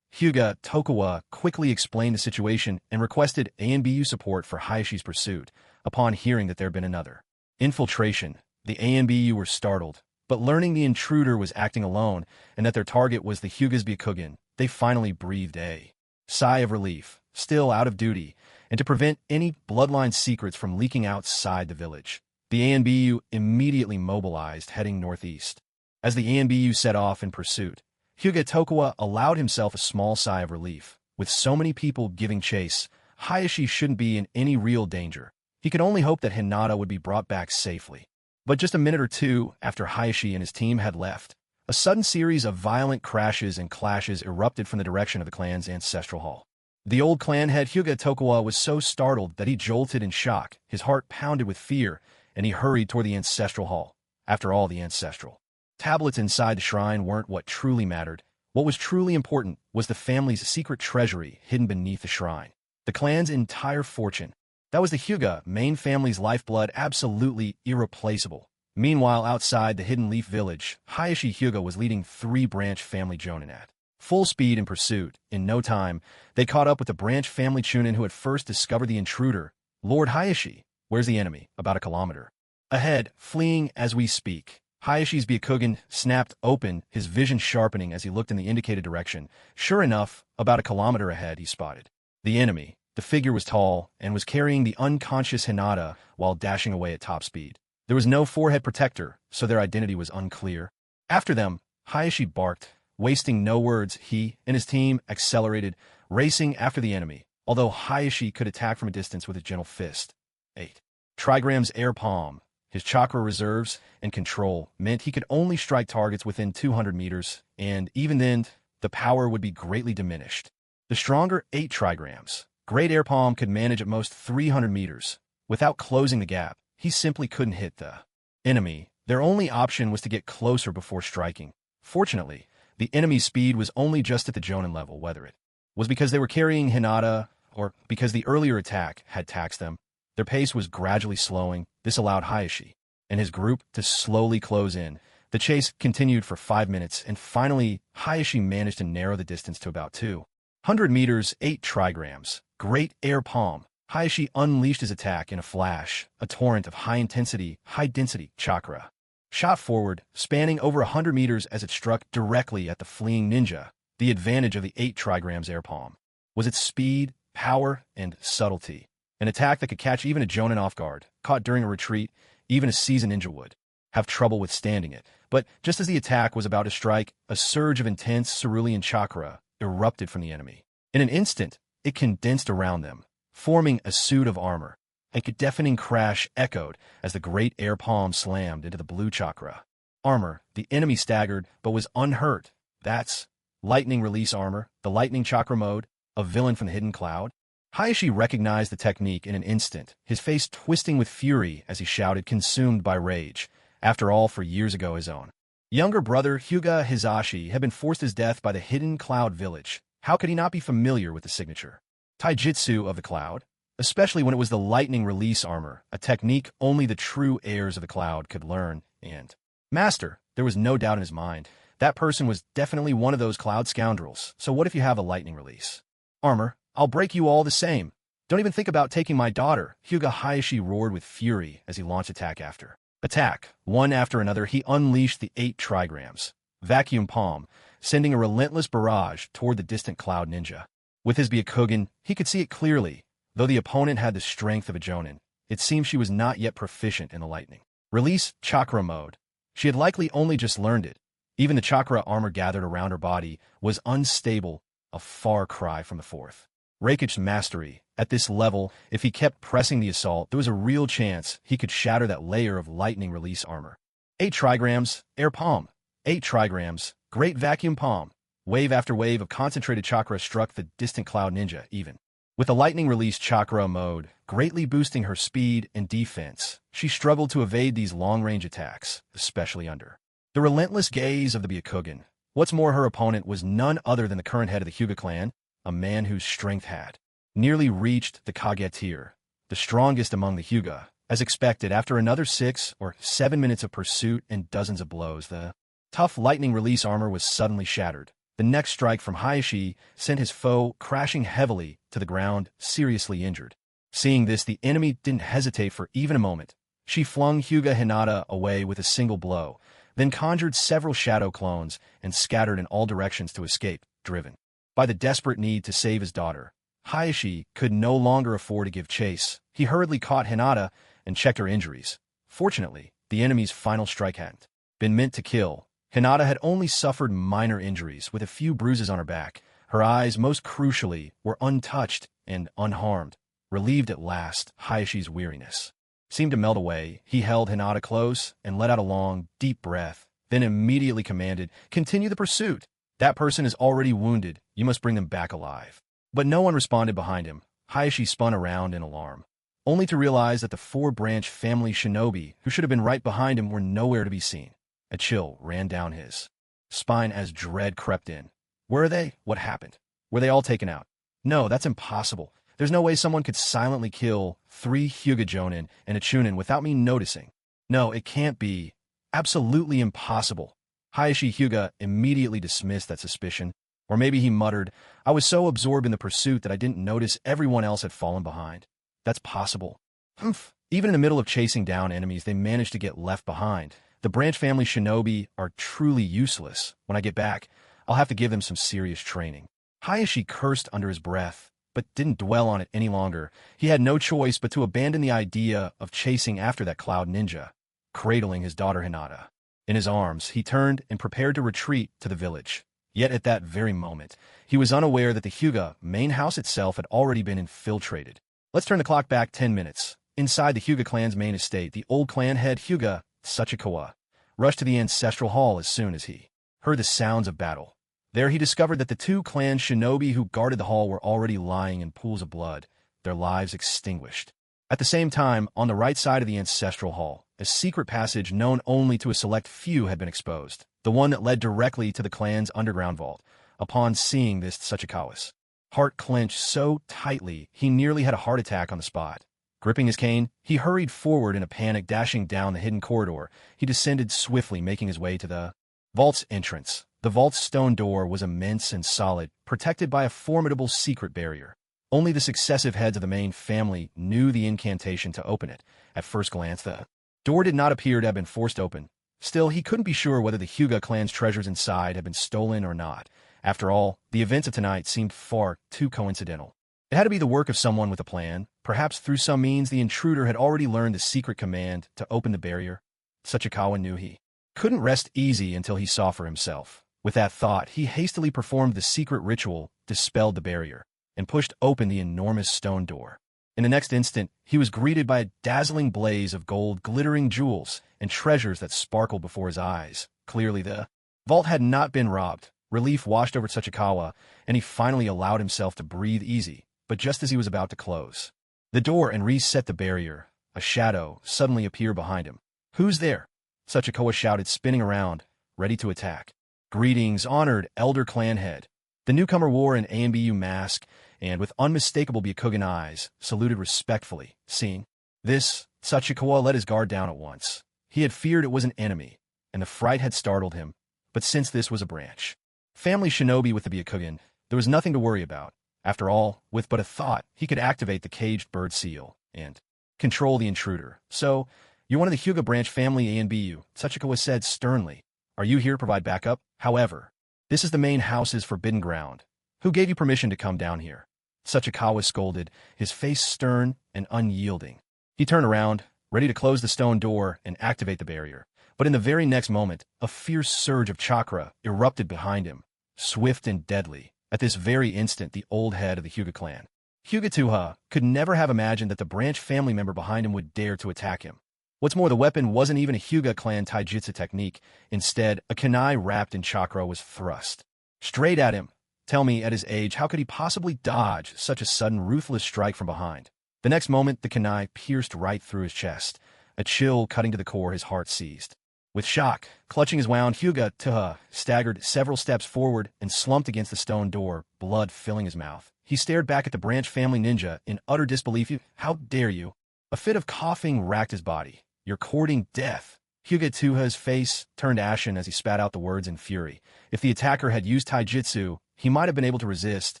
Tokuwa quickly explained the situation and requested ANBU support for Hayashi's pursuit. Upon hearing that there had been another infiltration, the ANBU were startled, but learning the intruder was acting alone and that their target was the Hyuga's Byakugan, they finally breathed a sigh of relief. Still out of duty, and to prevent any bloodline secrets from leaking outside the village, the ANBU immediately mobilized, heading northeast. As the ANBU set off in pursuit, Hyuga Tokuwa allowed himself a small sigh of relief. With so many people giving chase, Hayashi shouldn't be in any real danger. He could only hope that Hinata would be brought back safely. But just a minute or two after Hayashi and his team had left, a sudden series of violent crashes and clashes erupted from the direction of the clan's ancestral hall. The old clan head Hyuga Tokuwa was so startled that he jolted in shock, his heart pounded with fear, and he hurried toward the ancestral hall. After all, the ancestral tablets inside the shrine weren't what truly mattered. What was truly important was the family's secret treasury hidden beneath the shrine. The clan's entire fortune. That was the Hyuga main family's lifeblood, absolutely irreplaceable. Meanwhile, outside the Hidden Leaf Village, Hayashi Hyuga was leading 3 branch family jonin at full speed in pursuit. In no time, they caught up with the branch family chunin who had first discovered the intruder. Lord Hayashi, where's the enemy? About a kilometer ahead, fleeing as we speak. Hayashi's Byakugan snapped open, his vision sharpening as he looked in the indicated direction. Sure enough, about a kilometer ahead, he spotted the enemy. The figure was tall and was carrying the unconscious Hinata while dashing away at top speed. There was no forehead protector, so their identity was unclear. After them, Hayashi barked. Wasting no words, he and his team accelerated, racing after the enemy, although Hayashi could attack from a distance with a gentle fist. 8. Trigram's air palm, his chakra reserves and control meant he could only strike targets within 200 meters, and even then, the power would be greatly diminished. The stronger 8 trigrams, Great Air Palm could manage at most 300 meters. Without closing the gap, he simply couldn't hit the enemy. Their only option was to get closer before striking. Fortunately, the enemy's speed was only just at the Jonin level, whether it was because they were carrying Hinata or because the earlier attack had taxed them. Their pace was gradually slowing. This allowed Hayashi and his group to slowly close in. The chase continued for 5 minutes, and finally, Hayashi managed to narrow the distance to about 200 meters, 8 trigrams. Great Air Palm. Hayashi unleashed his attack in a flash, a torrent of high-density chakra. Shot forward, spanning over 100 meters as it struck directly at the fleeing ninja. The advantage of the 8 trigrams Air Palm was its speed, power, and subtlety. An attack that could catch even a Jonin off guard, caught during a retreat. Even a seasoned ninja would have trouble withstanding it. But just as the attack was about to strike, a surge of intense cerulean chakra erupted from the enemy. In an instant, it condensed around them, forming a suit of armor. A deafening crash echoed as the Great Air Palm slammed into the blue chakra. Armor. The enemy staggered, but was unhurt. That's lightning release armor, the lightning chakra mode, a villain from the hidden cloud. Hayashi recognized the technique in an instant, his face twisting with fury as he shouted, consumed by rage. After all, for years ago his own younger brother, Hyuga Hizashi, had been forced to his death by the hidden cloud village. How could he not be familiar with the signature taijutsu of the cloud? Especially when it was the lightning release armor, a technique only the true heirs of the cloud could learn and master. There was no doubt in his mind. That person was definitely one of those cloud scoundrels. So what if you have a lightning release armor? I'll break you all the same. Don't even think about taking my daughter. Hyuga Hayashi roared with fury as he launched attack after attack. One after another, he unleashed the 8 trigrams vacuum palm, sending a relentless barrage toward the distant cloud ninja. With his Byakugan, he could see it clearly. Though the opponent had the strength of a Jonin, it seemed she was not yet proficient in the lightning release chakra mode. She had likely only just learned it. Even the chakra armor gathered around her body was unstable, a far cry from the fourth Reikich's mastery. At this level, if he kept pressing the assault, there was a real chance he could shatter that layer of lightning release armor. 8 trigrams, Air Palm. 8 trigrams, Great Vacuum Palm. Wave after wave of concentrated chakra struck the distant cloud ninja, even with the lightning release chakra mode greatly boosting her speed and defense. She struggled to evade these long-range attacks, especially under the relentless gaze of the Byakugan. What's more, her opponent was none other than the current head of the Hyuga clan, a man whose strength had nearly reached the Kage tier, the strongest among the Hyuga. As expected, after another 6 or 7 minutes of pursuit and dozens of blows, the tough lightning release armor was suddenly shattered. The next strike from Hayashi sent his foe crashing heavily to the ground, seriously injured. Seeing this, the enemy didn't hesitate for even a moment. She flung Hyuga Hinata away with a single blow, then conjured several shadow clones and scattered in all directions to escape, driven by the desperate need to save his daughter. Hayashi could no longer afford to give chase. He hurriedly caught Hinata and checked her injuries. Fortunately, the enemy's final strike hadn't been meant to kill. Hinata had only suffered minor injuries, with a few bruises on her back. Her eyes, most crucially, were untouched and unharmed. Relieved at last, Hayashi's weariness seemed to melt away. He held Hinata close and let out a long, deep breath, then immediately commanded, "Continue the pursuit. That person is already wounded. You must bring them back alive." But no one responded behind him. Hayashi spun around in alarm, only to realize that the 4-branch family shinobi who should have been right behind him were nowhere to be seen. A chill ran down his spine as dread crept in. Where are they? What happened? Were they all taken out? No, that's impossible. There's no way someone could silently kill 3 Hyuga Jonin and a Chunin without me noticing. No, it can't be. Absolutely impossible. Hayashi Hyuga immediately dismissed that suspicion. Or maybe he muttered, "I was so absorbed in the pursuit that I didn't notice everyone else had fallen behind." That's possible. Humph. Even in the middle of chasing down enemies, they managed to get left behind. The branch family shinobi are truly useless. When I get back, I'll have to give them some serious training. Hayashi cursed under his breath, but didn't dwell on it any longer. He had no choice but to abandon the idea of chasing after that cloud ninja. Cradling his daughter Hinata in his arms, he turned and prepared to retreat to the village. Yet at that very moment, he was unaware that the Hyuga main house itself had already been infiltrated. Let's turn the clock back 10 minutes. Inside the Hyuga clan's main estate, the old clan head Hyuga Sachikawa rushed to the ancestral hall as soon as he heard the sounds of battle. There he discovered that the two clan shinobi who guarded the hall were already lying in pools of blood, their lives extinguished. At the same time, on the right side of the ancestral hall, a secret passage known only to a select few had been exposed, the one that led directly to the clan's underground vault. Upon seeing this, Sachikawa's heart clenched so tightly he nearly had a heart attack on the spot. Gripping his cane, he hurried forward in a panic, dashing down the hidden corridor. He descended swiftly, making his way to the vault's entrance. The vault's stone door was immense and solid, protected by a formidable secret barrier. Only the successive heads of the main family knew the incantation to open it. At first glance, the door did not appear to have been forced open. Still, he couldn't be sure whether the Hyuga clan's treasures inside had been stolen or not. After all, the events of tonight seemed far too coincidental. It had to be the work of someone with a plan. Perhaps through some means the intruder had already learned the secret command to open the barrier. Sachikawa knew he couldn't rest easy until he saw for himself. With that thought, he hastily performed the secret ritual, dispelled the barrier, and pushed open the enormous stone door. In the next instant, he was greeted by a dazzling blaze of gold, glittering jewels, and treasures that sparkled before his eyes. Clearly, the vault had not been robbed. Relief washed over Sachikawa, and he finally allowed himself to breathe easy. But just as he was about to close the door and reset the barrier, a shadow suddenly appeared behind him. "Who's there?" Sachikawa shouted, spinning around, ready to attack. "Greetings, honored elder clan head." The newcomer wore an ANBU mask and, with unmistakable Byakugan eyes, saluted respectfully. Seeing this, Sachikawa let his guard down at once. He had feared it was an enemy, and the fright had startled him. But since this was a branch family shinobi with the Byakugan, there was nothing to worry about. After all, with but a thought, he could activate the caged bird seal and control the intruder. "So, you're one of the Hyuga branch family ANBU," Sachikawa said sternly. "Are you here to provide backup? However, this is the main house's forbidden ground. Who gave you permission to come down here?" Sachikawa scolded, his face stern and unyielding. He turned around, ready to close the stone door and activate the barrier. But in the very next moment, a fierce surge of chakra erupted behind him, swift and deadly. At this very instant, the old head of the Hyuga clan, Hyuga Tuha, could never have imagined that the branch family member behind him would dare to attack him. What's more, the weapon wasn't even a Hyuga clan taijutsu technique. Instead, a kunai wrapped in chakra was thrust straight at him. Tell me, at his age, how could he possibly dodge such a sudden, ruthless strike from behind? The next moment, the kunai pierced right through his chest. A chill cutting to the core, his heart seized. With shock, clutching his wound, Hyuga Tuha staggered several steps forward and slumped against the stone door, blood filling his mouth. He stared back at the branch family ninja in utter disbelief. "How dare you?" A fit of coughing racked his body. "You're courting death." Hyuga Tuha's face turned ashen as he spat out the words in fury. If the attacker had used taijutsu, he might have been able to resist,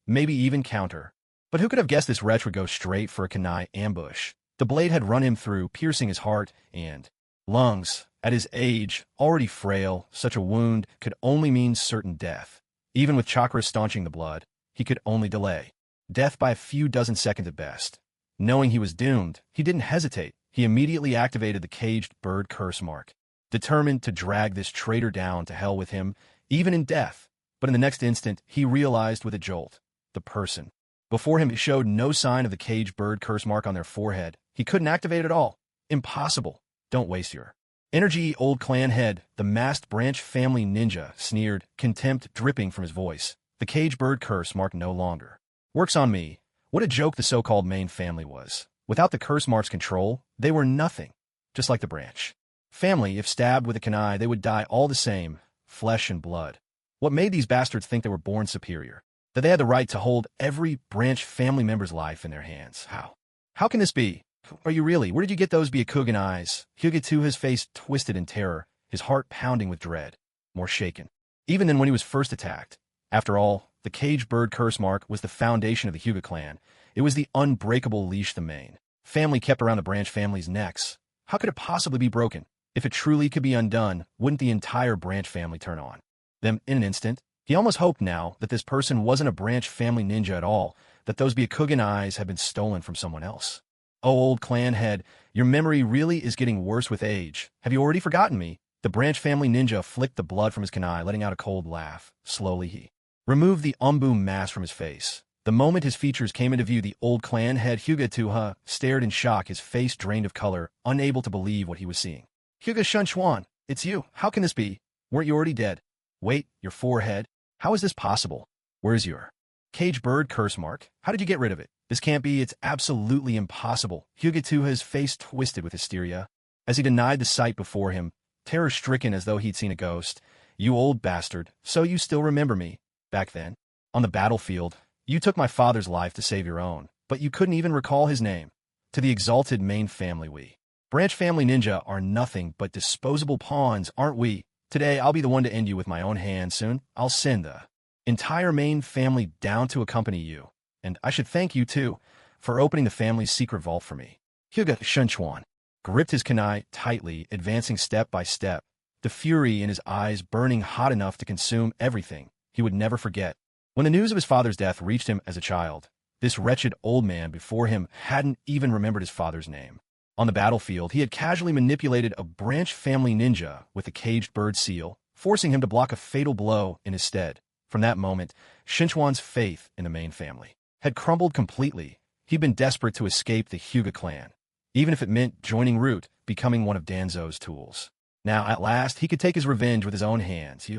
maybe even counter. But who could have guessed this wretch would go straight for a kunai ambush? The blade had run him through, piercing his heart and lungs. At his age, already frail, such a wound could only mean certain death. Even with chakra staunching the blood, he could only delay death by a few dozen seconds at best. Knowing he was doomed, he didn't hesitate. He immediately activated the caged bird curse mark, determined to drag this traitor down to hell with him, even in death. But in the next instant, he realized with a jolt, the person before him showed no sign of the caged bird curse mark on their forehead. He couldn't activate it at all. Impossible. Don't waste your energy, old clan head. The masked branch family ninja sneered, contempt dripping from his voice. The caged bird curse mark no longer works on me. What a joke the so-called main family was. Without the curse mark's control, they were nothing. Just like the branch family, if stabbed with a kunai, they would die all the same, flesh and blood. What made these bastards think they were born superior? That they had the right to hold every branch family member's life in their hands? How can this be? Are you really? Where did you get those Byakugan eyes? Hyuga Tuha's face twisted in terror, his heart pounding with dread, more shaken even than when he was first attacked. After all, the caged bird curse mark was the foundation of the Hyuga clan. It was the unbreakable leash the main family kept around the branch family's necks. How could it possibly be broken? If it truly could be undone, wouldn't the entire branch family turn on them in an instant? He almost hoped now that this person wasn't a branch family ninja at all, that those Byakugan eyes had been stolen from someone else. "Oh, old clan head, your memory really is getting worse with age. Have you already forgotten me?" The branch family ninja flicked the blood from his kunai, letting out a cold laugh. Slowly he removed the umbu mask from his face. The moment his features came into view, the old clan head Hyuga Tuha stared in shock, his face drained of color, unable to believe what he was seeing. "Hyuga Shunchuan, it's you. How can this be? Weren't you already dead?" "Wait, your forehead? How is this possible? Where's your cage bird curse mark? How did you get rid of it? This can't be. It's absolutely impossible. Hyuga too, his face twisted with hysteria, as he denied the sight before him, terror-stricken as though he'd seen a ghost. You old bastard, so you still remember me? Back then, on the battlefield, you took my father's life to save your own, but you couldn't even recall his name. To the exalted main family, we branch family ninja are nothing but disposable pawns, aren't we? Today, I'll be the one to end you with my own hand. Soon, I'll send the entire main family down to accompany you. And I should thank you, too, for opening the family's secret vault for me. Hyuga Shunchuan gripped his kunai tightly, advancing step by step, the fury in his eyes burning hot enough to consume everything he would never forget. When the news of his father's death reached him as a child, this wretched old man before him hadn't even remembered his father's name. On the battlefield, he had casually manipulated a branch family ninja with a caged bird seal, forcing him to block a fatal blow in his stead. From that moment, Shinchuan's faith in the main family had crumbled completely. He'd been desperate to escape the Hyuga clan, even if it meant joining Root, becoming one of Danzo's tools. Now, at last, he could take his revenge with his own hands.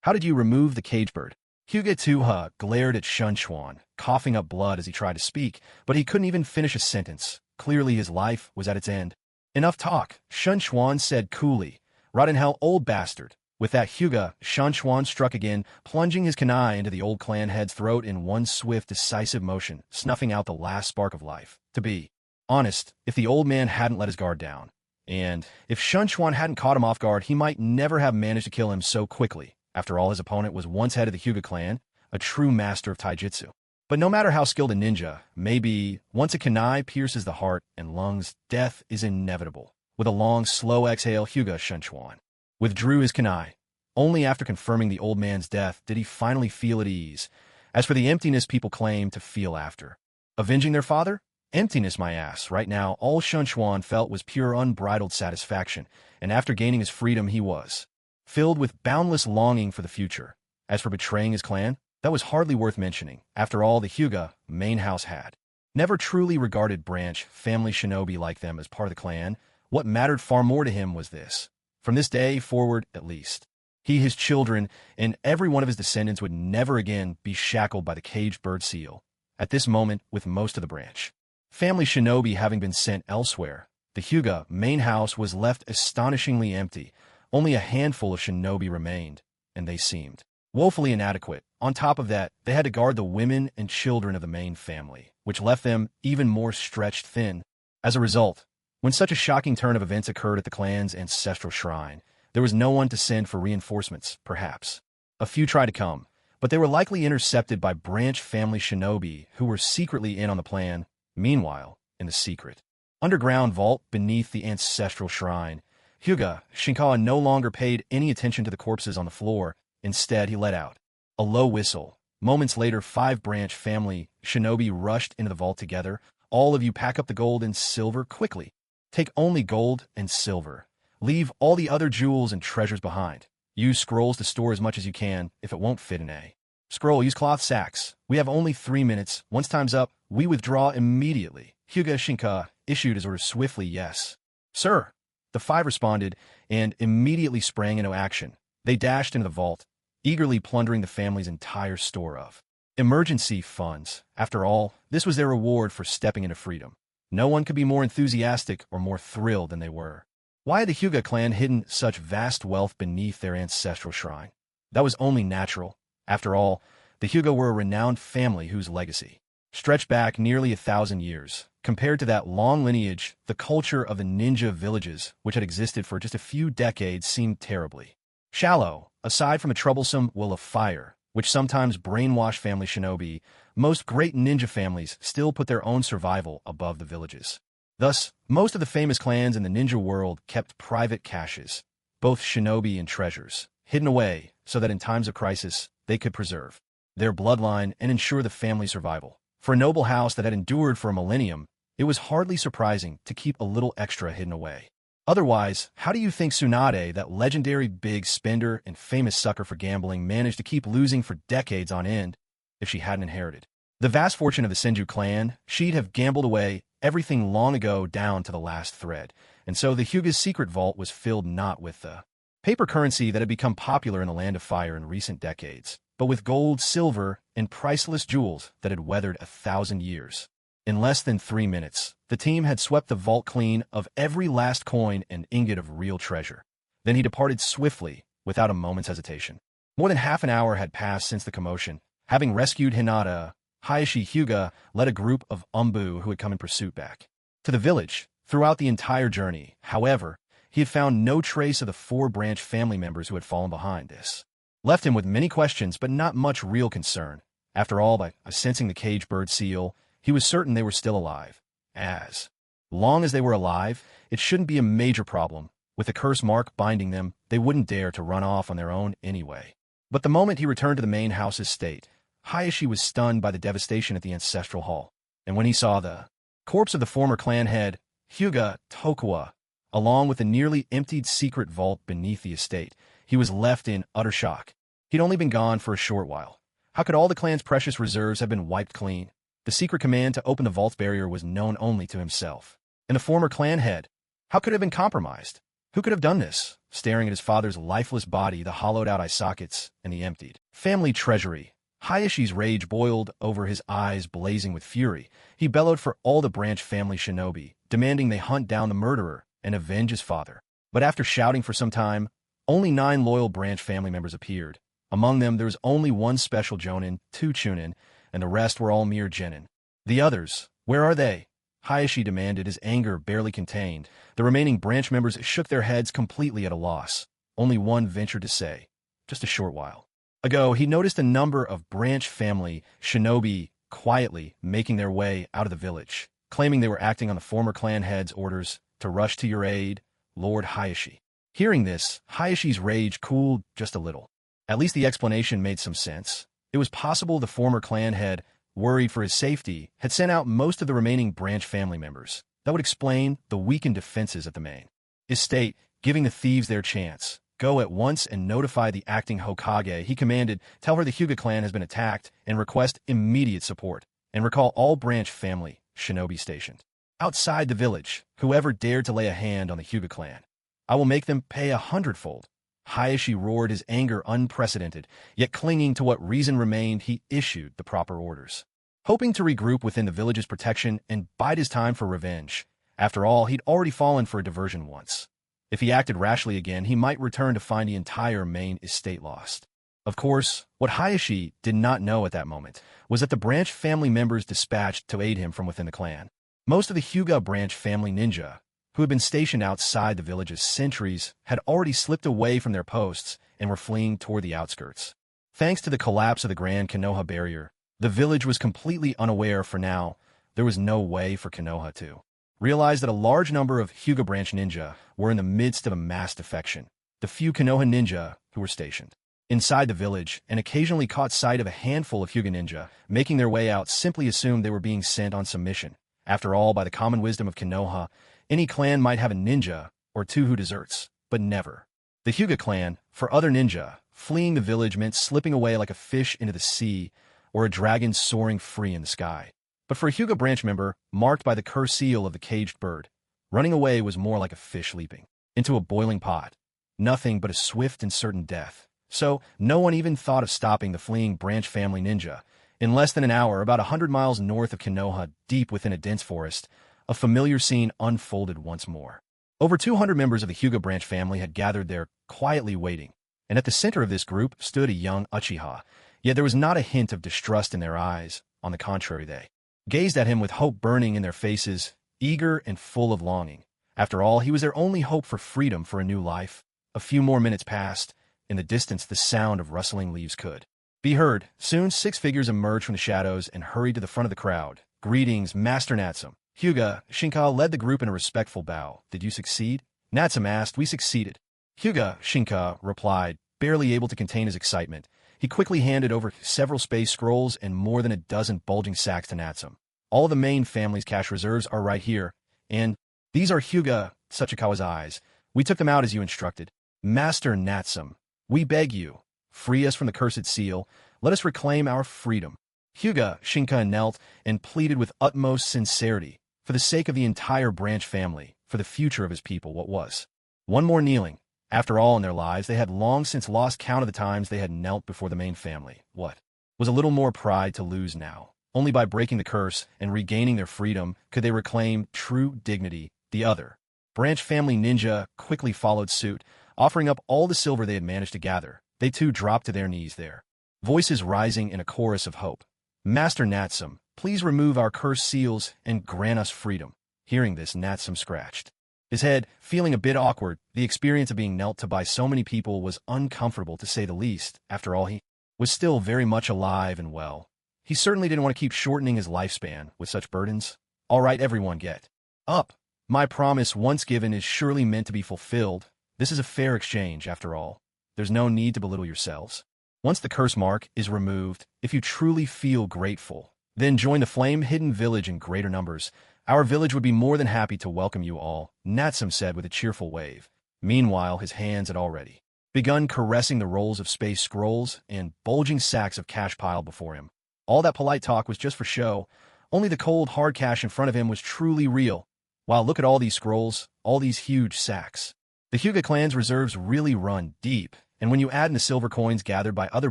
How did you remove the cage bird? Hyuga Tuha glared at Shunchuan, coughing up blood as he tried to speak, but he couldn't even finish a sentence. Clearly his life was at its end. Enough talk, Shunchuan said coolly. Rot in hell, old bastard. With that Hyuga, Shunchuan struck again, plunging his kunai into the old clan head's throat in one swift, decisive motion, snuffing out the last spark of life. To be honest, if the old man hadn't let his guard down, and if Shunchuan hadn't caught him off guard, he might never have managed to kill him so quickly. After all, his opponent was once head of the Hyuga clan, a true master of taijutsu. But no matter how skilled a ninja may be, once a kunai pierces the heart and lungs, death is inevitable. With a long, slow exhale, Hyuga Shunchuan withdrew his kunai. Only after confirming the old man's death did he finally feel at ease. As for the emptiness people claim to feel after avenging their father, emptiness my ass. Right now, all Shunchuan felt was pure unbridled satisfaction, and after gaining his freedom he was filled with boundless longing for the future. As for betraying his clan, that was hardly worth mentioning. After all, the Hyuga main house had never truly regarded branch family shinobi like them as part of the clan. What mattered far more to him was this. From this day forward, at least, he, his children, and every one of his descendants would never again be shackled by the caged bird seal. At this moment, with most of the branch family shinobi having been sent elsewhere, the Hyuga main house was left astonishingly empty. Only a handful of shinobi remained, and they seemed woefully inadequate. On top of that, they had to guard the women and children of the main family, which left them even more stretched thin. As a result, when such a shocking turn of events occurred at the clan's ancestral shrine, there was no one to send for reinforcements. Perhaps a few tried to come, but they were likely intercepted by branch family shinobi who were secretly in on the plan. Meanwhile, in the secret underground vault beneath the ancestral shrine, Hyuga Shinkawa no longer paid any attention to the corpses on the floor. Instead, he let out a low whistle. Moments later, 5 branch family shinobi rushed into the vault together. All of you pack up the gold and silver quickly. Take only gold and silver. Leave all the other jewels and treasures behind. Use scrolls to store as much as you can if it won't fit in a scroll. Use cloth sacks. We have only 3 minutes. Once time's up, we withdraw immediately. Hyuga Shinka issued his order swiftly. Yes, sir. The 5 responded and immediately sprang into action. They dashed into the vault, eagerly plundering the family's entire store of emergency funds. After all, this was their reward for stepping into freedom. No one could be more enthusiastic or more thrilled than they were. Why had the Hyuga clan hidden such vast wealth beneath their ancestral shrine? That was only natural. After all, the Hyuga were a renowned family whose legacy stretched back nearly 1,000 years. Compared to that long lineage, the culture of the ninja villages, which had existed for just a few decades, seemed terribly shallow. Aside from a troublesome will of fire, which sometimes brainwashed family shinobi, most great ninja families still put their own survival above the villages. Thus, most of the famous clans in the ninja world kept private caches, both shinobi and treasures, hidden away so that in times of crisis, they could preserve their bloodline and ensure the family's survival. For a noble house that had endured for a millennium, it was hardly surprising to keep a little extra hidden away. Otherwise, how do you think Tsunade, that legendary big spender and famous sucker for gambling, managed to keep losing for decades on end if she hadn't inherited the vast fortune of the Senju clan? She'd have gambled away everything long ago down to the last thread, and so the Hyuga's secret vault was filled not with the paper currency that had become popular in the Land of Fire in recent decades, but with gold, silver, and priceless jewels that had weathered 1,000 years. In less than 3 minutes, the team had swept the vault clean of every last coin and ingot of real treasure. Then he departed swiftly, without a moment's hesitation. More than half an hour had passed since the commotion. Having rescued Hinata, Hayashi Hyuga led a group of umbu who had come in pursuit back to the village. Throughout the entire journey, however, he had found no trace of the 4 branch family members who had fallen behind. This left him with many questions but not much real concern. After all, by sensing the caged bird seal, he was certain they were still alive. As long as they were alive, it shouldn't be a major problem. With the curse mark binding them, they wouldn't dare to run off on their own anyway. But the moment he returned to the main house's state, Hayashi was stunned by the devastation at the ancestral hall. And when he saw the corpse of the former clan head, Hyuga Tokuwa, along with the nearly emptied secret vault beneath the estate, he was left in utter shock. He'd only been gone for a short while. How could all the clan's precious reserves have been wiped clean? The secret command to open the vault's barrier was known only to himself. And the former clan head, how could it have been compromised? Who could have done this? Staring at his father's lifeless body, the hollowed-out eye sockets, and the emptied family treasury, Hayashi's rage boiled over, his eyes blazing with fury. He bellowed for all the branch family shinobi, demanding they hunt down the murderer and avenge his father. But after shouting for some time, only 9 loyal branch family members appeared. Among them, there was only 1 special jonin, 2 chunin, and the rest were all mere genin. The others, where are they? Hayashi demanded, his anger barely contained. The remaining branch members shook their heads, completely at a loss. Only one ventured to say, just a short while ago, he noticed a number of branch family shinobi quietly making their way out of the village, claiming they were acting on the former clan head's orders to rush to your aid, Lord Hayashi. Hearing this, Hayashi's rage cooled just a little. At least the explanation made some sense. It was possible the former clan head, worried for his safety, had sent out most of the remaining branch family members. That would explain the weakened defenses at the main estate, giving the thieves their chance. Go at once and notify the acting Hokage, he commanded. Tell her the Hyuga clan has been attacked and request immediate support. And recall all branch family shinobi stationed outside the village. Whoever dared to lay a hand on the Hyuga clan, I will make them pay 100-fold. Hayashi roared, his anger unprecedented, yet clinging to what reason remained, he issued the proper orders, hoping to regroup within the village's protection and bide his time for revenge. After all, he'd already fallen for a diversion once. If he acted rashly again, he might return to find the entire main estate lost. Of course, what Hayashi did not know at that moment was that the branch family members dispatched to aid him from within the clan, most of the Hyuga branch family ninja, who had been stationed outside the village as sentries, had already slipped away from their posts and were fleeing toward the outskirts. Thanks to the collapse of the Grand Konoha barrier, the village was completely unaware. For now, there was no way for Konoha to realize that a large number of Hyuga branch ninja were in the midst of a mass defection. The few Konoha ninja who were stationed inside the village and occasionally caught sight of a handful of Hyuga ninja making their way out simply assumed they were being sent on some mission. After all, by the common wisdom of Konoha, any clan might have a ninja or 2 who deserts, but never the Hyuga clan. For other ninja, fleeing the village meant slipping away like a fish into the sea or a dragon soaring free in the sky. But for a Hyuga branch member, marked by the curse seal of the caged bird, running away was more like a fish leaping into a boiling pot. Nothing but a swift and certain death. So, no one even thought of stopping the fleeing branch family ninja. In less than an hour, about 100 miles north of Konoha, deep within a dense forest, a familiar scene unfolded once more. Over 200 members of the Hyuga branch family had gathered there, quietly waiting, and at the center of this group stood a young Uchiha. Yet there was not a hint of distrust in their eyes. On the contrary, they gazed at him with hope burning in their faces, eager and full of longing. After all, he was their only hope for freedom, for a new life. A few more minutes passed. In the distance, the sound of rustling leaves could be heard. Soon, 6 figures emerged from the shadows and hurried to the front of the crowd. Greetings, Master Natsum. Hyuga Shinka led the group in a respectful bow. Did you succeed? Natsum asked. We succeeded. Hyuga Shinka replied, barely able to contain his excitement. He quickly handed over several space scrolls and more than a dozen bulging sacks to Natsum. All the main family's cash reserves are right here, and these are Hyuga Tsuchikawa's eyes. We took them out as you instructed. Master Natsum, we beg you, free us from the cursed seal. Let us reclaim our freedom. Hyuga Shinka knelt and pleaded with utmost sincerity, for the sake of the entire branch family, for the future of his people. What was one more kneeling, After all, in their lives, they had long since lost count of the times they had knelt before the main family. What was a little more pride to lose now? Only by breaking the curse and regaining their freedom could they reclaim true dignity. The other branch family ninja quickly followed suit, offering up all the silver they had managed to gather. They too dropped to their knees there, voices rising in a chorus of hope. Master Natsum, please remove our cursed seals and grant us freedom. Hearing this, Natsum scratched his head, feeling a bit awkward. The experience of being knelt to by so many people was uncomfortable, to say the least. After all, he was still very much alive and well. He certainly didn't want to keep shortening his lifespan with such burdens. All right, everyone, get up. My promise once given is surely meant to be fulfilled. This is a fair exchange, after all. There's no need to belittle yourselves. Once the curse mark is removed, if you truly feel grateful, then join the flame-hidden village in greater numbers. Our village would be more than happy to welcome you all, Natsum said with a cheerful wave. Meanwhile, his hands had already begun caressing the rolls of space scrolls and bulging sacks of cash piled before him. All that polite talk was just for show. Only the cold, hard cash in front of him was truly real. Wow, look at all these scrolls, all these huge sacks. The Hyuga clan's reserves really run deep, and when you add in the silver coins gathered by other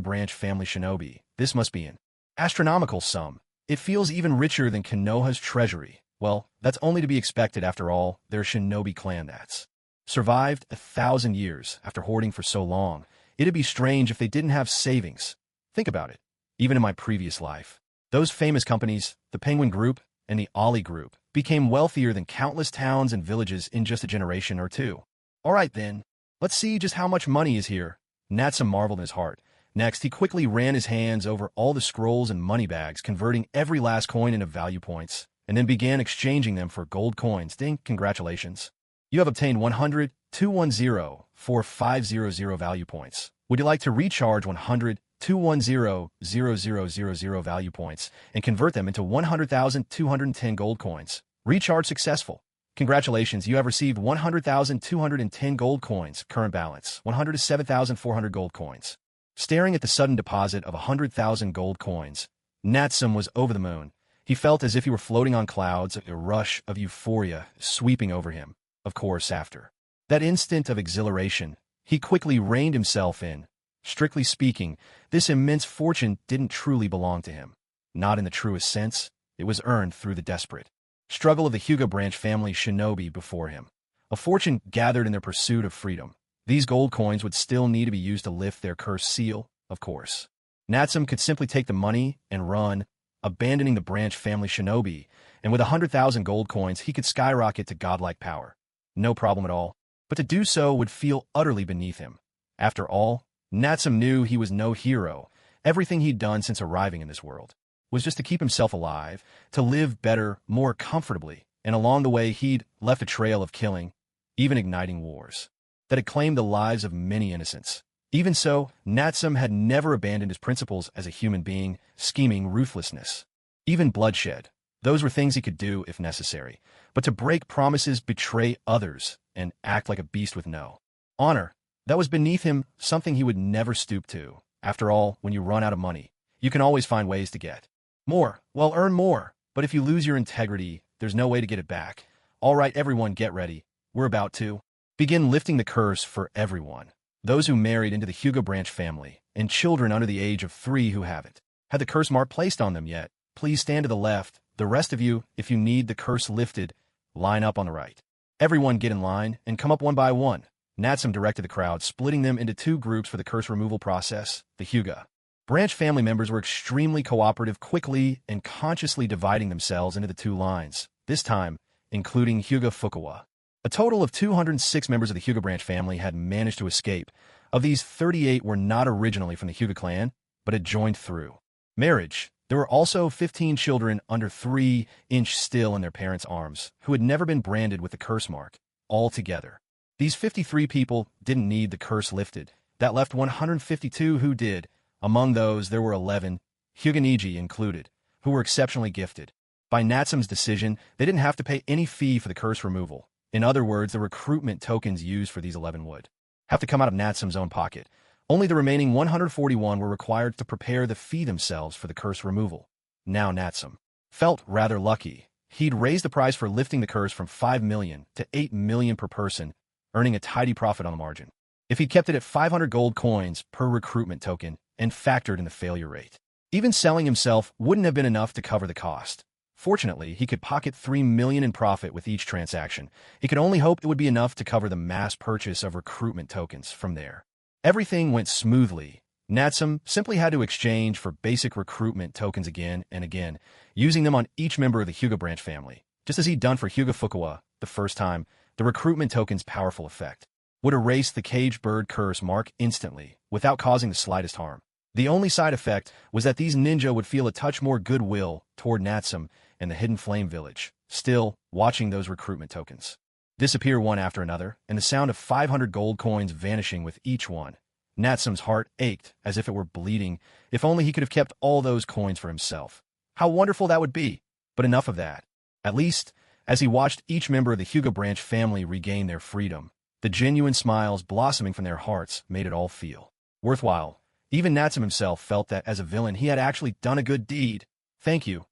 branch family shinobi, this must be an astronomical sum. It feels even richer than Konoha's treasury. Well, that's only to be expected. After all, they're a shinobi clan that's survived 1,000 years after hoarding for so long. It'd be strange if they didn't have savings. Think about it. Even in my previous life, those famous companies, the Penguin Group and the Ollie Group, became wealthier than countless towns and villages in just a generation or two. All right then, let's see just how much money is here. Natsum marveled in his heart. Next, he quickly ran his hands over all the scrolls and money bags, converting every last coin into value points, and then began exchanging them for gold coins. Ding, congratulations. You have obtained 100,210,4500 value points. Would you like to recharge 100,210,0000 value points and convert them into 100,210 gold coins? Recharge successful. Congratulations, you have received 100,210 gold coins. Current balance, 107,400 gold coins. Staring at the sudden deposit of 100,000 gold coins, Natsum was over the moon. He felt as if he were floating on clouds, a rush of euphoria sweeping over him. Of course, after that instant of exhilaration, he quickly reined himself in. Strictly speaking, this immense fortune didn't truly belong to him. Not in the truest sense. It was earned through the desperate struggle of the Hyuga branch family shinobi before him. A fortune gathered in their pursuit of freedom. These gold coins would still need to be used to lift their cursed seal, of course. Natsum could simply take the money and run, abandoning the branch family shinobi, and with 100,000 gold coins he could skyrocket to godlike power. No problem at all. But to do so would feel utterly beneath him. After all, Natsum knew he was no hero. Everything he'd done since arriving in this world was just to keep himself alive, to live better, more comfortably, and along the way he'd left a trail of killing, even igniting wars that had claimed the lives of many innocents. Even so, Natsum had never abandoned his principles as a human being, scheming ruthlessness, even bloodshed. Those were things he could do if necessary. But to break promises, betray others, and act like a beast with no honor, that was beneath him, something he would never stoop to. After all, when you run out of money, you can always find ways to get more. Well, earn more. But if you lose your integrity, there's no way to get it back. All right, everyone, get ready. We're about to begin lifting the curse for everyone. Those who married into the Hyuga branch family, and children under the age of 3 who haven't had the curse mark placed on them yet, please stand to the left. The rest of you, if you need the curse lifted, line up on the right. Everyone get in line and come up one by one. Natsum directed the crowd, splitting them into 2 groups for the curse removal process. The Hyuga branch family members were extremely cooperative, quickly and consciously dividing themselves into the 2 lines, this time including Hyuga Fukawa. A total of 206 members of the Hyuga branch family had managed to escape. Of these, 38 were not originally from the Hyuga clan, but had joined through marriage. There were also 15 children under 3 inch still in their parents' arms, who had never been branded with the curse mark. Altogether, these 53 people didn't need the curse lifted. That left 152 who did. Among those, there were 11, Hyuganiji included, who were exceptionally gifted. By Natsum's decision, they didn't have to pay any fee for the curse removal. In other words, the recruitment tokens used for these 11 would have to come out of Natsum's own pocket. Only the remaining 141 were required to prepare the fee themselves for the curse removal. Now Natsum felt rather lucky. He'd raised the price for lifting the curse from 5 million to 8 million per person, earning a tidy profit on the margin. if he'd kept it at 500 gold coins per recruitment token and factored in the failure rate. Even selling himself wouldn't have been enough to cover the cost. Fortunately, he could pocket 3 million in profit with each transaction. He could only hope it would be enough to cover the mass purchase of recruitment tokens from there. Everything went smoothly. Natsum simply had to exchange for basic recruitment tokens again and again, using them on each member of the Hyuga branch family. Just as he'd done for Hyuga Fukawa the first time, the recruitment token's powerful effect would erase the caged bird curse mark instantly, without causing the slightest harm. The only side effect was that these ninja would feel a touch more goodwill toward Natsum and the Hidden Flame Village, still watching those recruitment tokens disappear one after another, and the sound of 500 gold coins vanishing with each one. Natsum's heart ached as if it were bleeding. If only he could have kept all those coins for himself. How wonderful that would be! But enough of that. At least, as he watched each member of the Hyuga branch family regain their freedom, the genuine smiles blossoming from their hearts made it all feel worthwhile. Even Natsum himself felt that as a villain he had actually done a good deed. Thank you,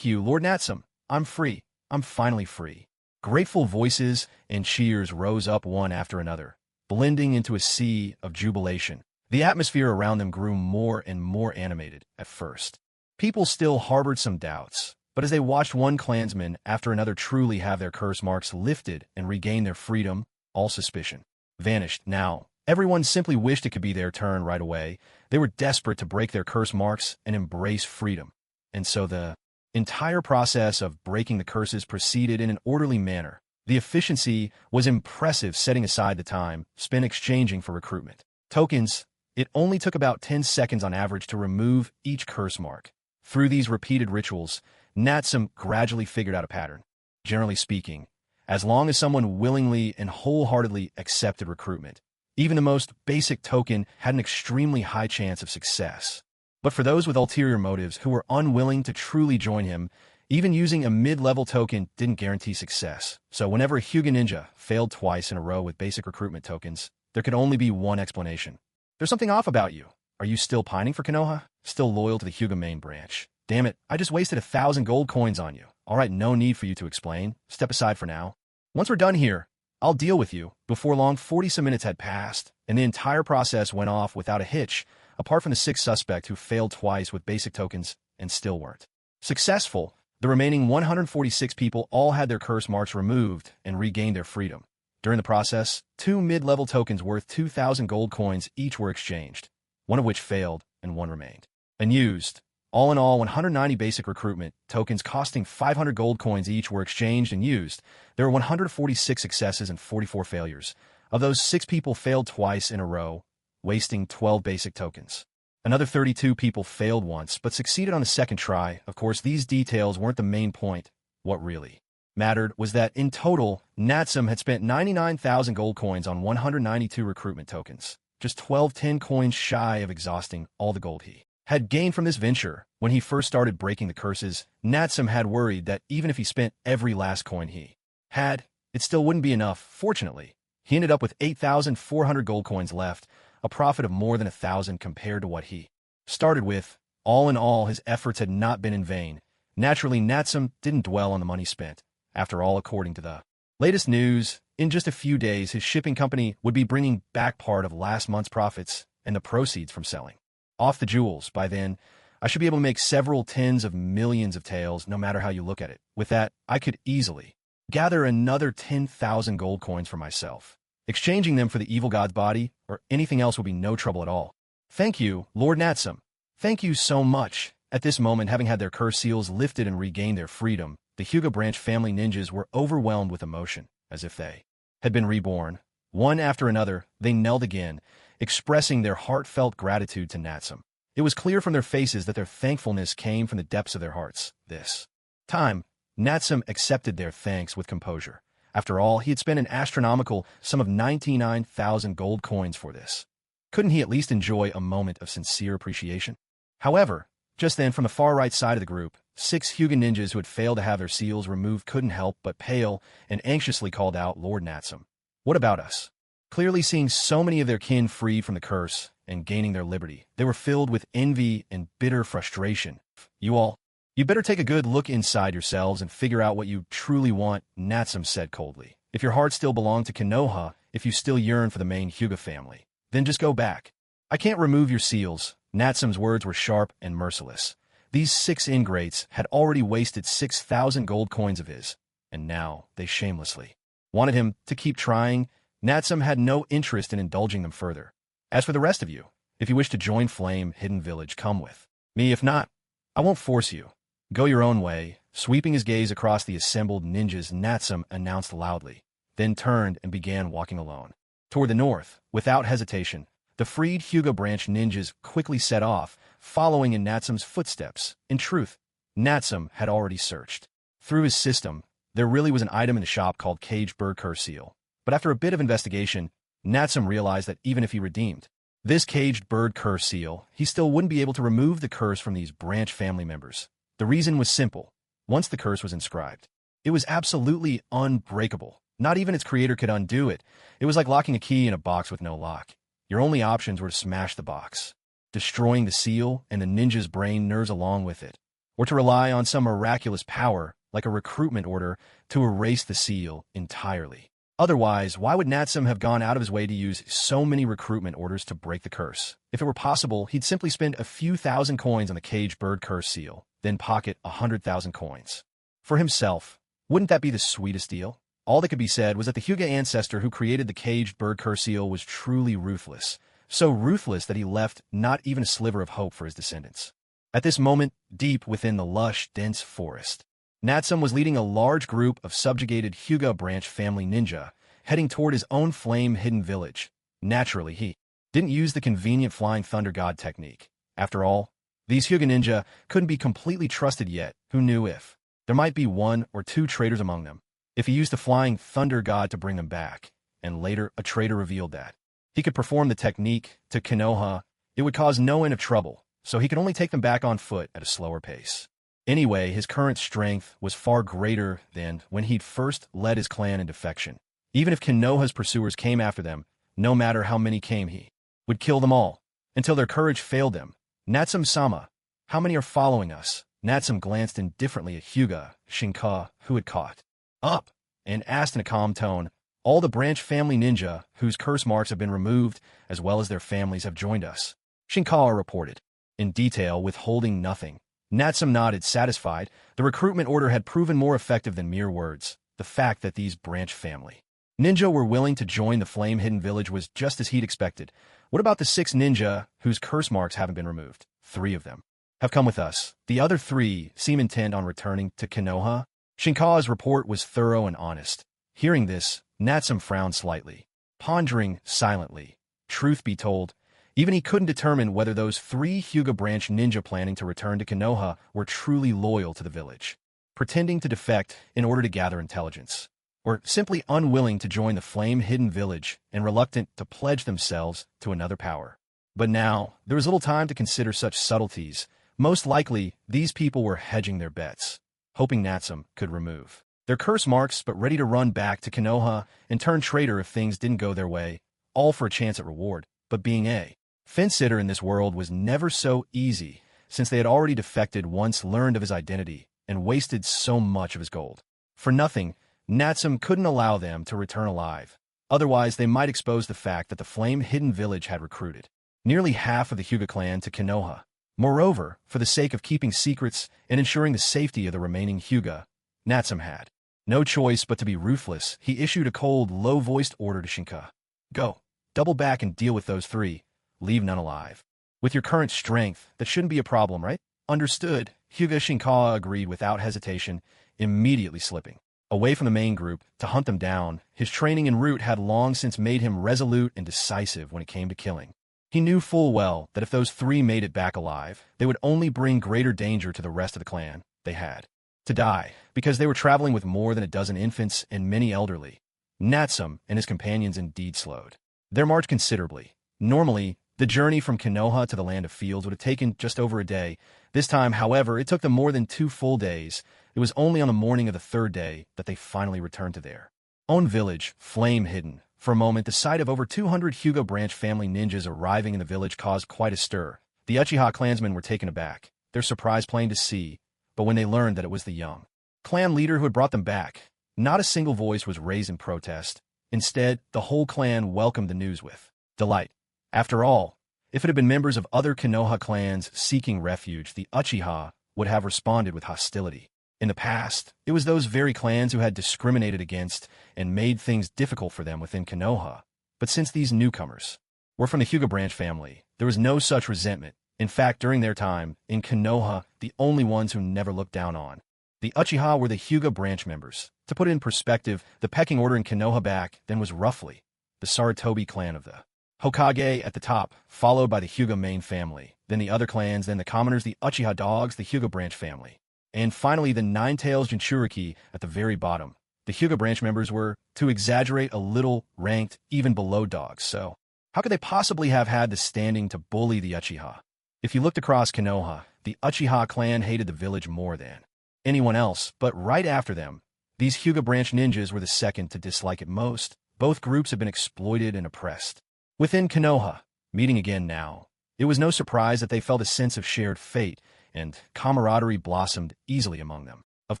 Lord Natsum. I'm free. I'm finally free. Grateful voices and cheers rose up one after another, blending into a sea of jubilation. The atmosphere around them grew more and more animated at first. People still harbored some doubts, but as they watched one clansman after another truly have their curse marks lifted and regain their freedom, all suspicion vanished. Now, everyone simply wished it could be their turn right away. They were desperate to break their curse marks and embrace freedom. And so the entire process of breaking the curses proceeded in an orderly manner. The efficiency was impressive, setting aside the time spent exchanging for recruitment tokens. It only took about 10 seconds on average to remove each curse mark. Through these repeated rituals, Natsum gradually figured out a pattern. Generally speaking, as long as someone willingly and wholeheartedly accepted recruitment, even the most basic token had an extremely high chance of success. But for those with ulterior motives who were unwilling to truly join him, even using a mid-level token didn't guarantee success. So whenever a Hyuga ninja failed twice in a row with basic recruitment tokens, there could only be one explanation. There's something off about you. Are you still pining for Konoha? Still loyal to the Hyuga main branch? Damn it, I just wasted 1,000 gold coins on you. Alright, no need for you to explain. Step aside for now. Once we're done here, I'll deal with you. Before long, 40-some minutes had passed, and the entire process went off without a hitch, apart from the 6th suspect who failed twice with basic tokens and still weren't successful. The remaining 146 people all had their curse marks removed and regained their freedom. During the process, 2 mid-level tokens worth 2,000 gold coins each were exchanged, one of which failed and one remained unused. All in all, 190 basic recruitment tokens costing 500 gold coins each were exchanged and used. There were 146 successes and 44 failures. Of those, 6 people failed twice in a row, wasting 12 basic tokens. Another 32 people failed once, but succeeded on the second try. Of course, these details weren't the main point. What really mattered was that, in total, Natsum had spent 99,000 gold coins on 192 recruitment tokens, just 10 coins shy of exhausting all the gold he had gained from this venture. When he first started breaking the curses, Natsum had worried that even if he spent every last coin he had, it still wouldn't be enough. Fortunately, he ended up with 8,400 gold coins left, a profit of more than 1,000 compared to what he started with. All in all, his efforts had not been in vain. Naturally, Natsum didn't dwell on the money spent. After all, according to the latest news, in just a few days his shipping company would be bringing back part of last month's profits and the proceeds from selling off the jewels. By then, I should be able to make several tens of millions of taels, no matter how you look at it. With that, I could easily gather another 10,000 gold coins for myself. Exchanging them for the evil god's body or anything else would be no trouble at all. Thank you, Lord Natsum. Thank you so much. At this moment, having had their curse seals lifted and regained their freedom, the Hyuga branch family ninjas were overwhelmed with emotion, as if they had been reborn. One after another, they knelt again, expressing their heartfelt gratitude to Natsum. It was clear from their faces that their thankfulness came from the depths of their hearts. This time, Natsum accepted their thanks with composure. After all, he had spent an astronomical sum of 99,000 gold coins for this. Couldn't he at least enjoy a moment of sincere appreciation? However, just then, from the far right side of the group, 6 Hyuga ninjas who had failed to have their seals removed couldn't help but pale and anxiously called out, "Lord Natsum, what about us?" Clearly seeing so many of their kin free from the curse and gaining their liberty, they were filled with envy and bitter frustration. You better take a good look inside yourselves and figure out what you truly want," Natsum said coldly. "If your heart still belonged to Konoha, if you still yearn for the main Hyuga family, then just go back. I can't remove your seals. Natsum's words were sharp and merciless. These 6 ingrates had already wasted 6,000 gold coins of his, and now they shamelessly wanted him to keep trying. Natsum had no interest in indulging them further. As for the rest of you, if you wish to join Flame Hidden Village, come with me. If not, I won't force you. Go your own way. Sweeping his gaze across the assembled ninjas, Natsum announced loudly, then turned and began walking alone. Toward the north, without hesitation, the freed Hyuga branch ninjas quickly set off, following in Natsum's footsteps. In truth, Natsum had already searched through his system. There really was an item in the shop called Caged Bird Curse Seal. But after a bit of investigation, Natsum realized that even if he redeemed this Caged Bird Curse Seal, he still wouldn't be able to remove the curse from these branch family members. The reason was simple. Once the curse was inscribed, it was absolutely unbreakable. Not even its creator could undo it. It was like locking a key in a box with no lock. Your only options were to smash the box, destroying the seal and the ninja's brain nerves along with it, or to rely on some miraculous power, like a recruitment order, to erase the seal entirely. Otherwise, why would Natsum have gone out of his way to use so many recruitment orders to break the curse? If it were possible, he'd simply spend a few thousand coins on the Caged Bird Curse Seal, then pocket 100,000 coins for himself. Wouldn't that be the sweetest deal? All that could be said was that the Hyuga ancestor who created the Caged Bird Curse Seal was truly ruthless. So ruthless that he left not even a sliver of hope for his descendants. At this moment, deep within the lush, dense forest, Natsum was leading a large group of subjugated Hyuga branch family ninja, heading toward his own Flame Hidden Village. Naturally, he didn't use the convenient Flying Thunder God technique. After all, these Hyuga ninja couldn't be completely trusted yet. Who knew if there might be 1 or 2 traitors among them? If he used the Flying Thunder God to bring them back, and later a traitor revealed that he could perform the technique to Konoha, it would cause no end of trouble, so he could only take them back on foot at a slower pace. Anyway, his current strength was far greater than when he'd first led his clan in defection. Even if Konoha's pursuers came after them, no matter how many came, he would kill them all, until their courage failed them. Natsum-sama, how many are following us? Natsum glanced indifferently at Hyuga Shinka, who had caught up, and asked in a calm tone. All the branch family ninja whose curse marks have been removed, as well as their families, have joined us, Shinkawa reported, in detail, withholding nothing. Natsum nodded, satisfied. The recruitment order had proven more effective than mere words. The fact that these branch family ninja were willing to join the Flame Hidden Village was just as he'd expected. What about the 6 ninja whose curse marks haven't been removed? 3 of them have come with us. The other 3 seem intent on returning to Konoha. Shinkawa's report was thorough and honest. Hearing this, Natsum frowned slightly, pondering silently. Truth be told, even he couldn't determine whether those 3 Hyuga branch ninja planning to return to Konoha were truly loyal to the village, pretending to defect in order to gather intelligence, or simply unwilling to join the Flame Hidden Village and reluctant to pledge themselves to another power. But now, there was little time to consider such subtleties. Most likely, these people were hedging their bets, hoping Natsum could remove their curse marks, but ready to run back to Konoha and turn traitor if things didn't go their way, all for a chance at reward. But being a fence-sitter in this world was never so easy, since they had already defected once, learned of his identity, and wasted so much of his gold. For nothing, Natsum couldn't allow them to return alive. Otherwise, they might expose the fact that the Flame Hidden Village had recruited nearly half of the Hyuga clan to Konoha. Moreover, for the sake of keeping secrets and ensuring the safety of the remaining Hyuga, Natsum had no choice but to be ruthless. He issued a cold, low-voiced order to Shinka. Go. Double back and deal with those 3. Leave none alive. With your current strength, that shouldn't be a problem, right? Understood. Hyuga Shinkawa agreed without hesitation, immediately slipping away from the main group to hunt them down. His training en route had long since made him resolute and decisive when it came to killing. He knew full well that if those 3 made it back alive, they would only bring greater danger to the rest of the clan. They had to die, because they were traveling with more than a dozen infants and many elderly. Natsum and his companions indeed slowed their march considerably. Normally, the journey from Konoha to the Land of Fields would have taken just over a day. This time, however, it took them more than 2 full days. It was only on the morning of the 3rd day that they finally returned to their own village, Flame Hidden. For a moment, the sight of over 200 Hyuga branch family ninjas arriving in the village caused quite a stir. The Uchiha clansmen were taken aback, their surprise plain to see, but when they learned that it was the young clan leader who had brought them back, not a single voice was raised in protest. Instead, the whole clan welcomed the news with delight. After all, if it had been members of other Konoha clans seeking refuge, the Uchiha would have responded with hostility. In the past, it was those very clans who had discriminated against and made things difficult for them within Konoha. But since these newcomers were from the Hyuga branch family, there was no such resentment. In fact, during their time in Konoha, the only ones who never looked down on the Uchiha were the Hyuga branch members. To put it in perspective, the pecking order in Konoha back then was roughly the Sarutobi clan of the Hokage at the top, followed by the Hyuga main family, then the other clans, then the commoners, the Uchiha dogs, the Hyuga branch family, and finally the Nine-Tails Jinchuriki at the very bottom. The Hyuga branch members were, to exaggerate a little, ranked even below dogs, so how could they possibly have had the standing to bully the Uchiha? If you looked across Konoha, the Uchiha clan hated the village more than anyone else, but right after them, these Hyuga branch ninjas were the second to dislike it most. Both groups had been exploited and oppressed. Within Konoha, meeting again now, it was no surprise that they felt a sense of shared fate, and camaraderie blossomed easily among them. Of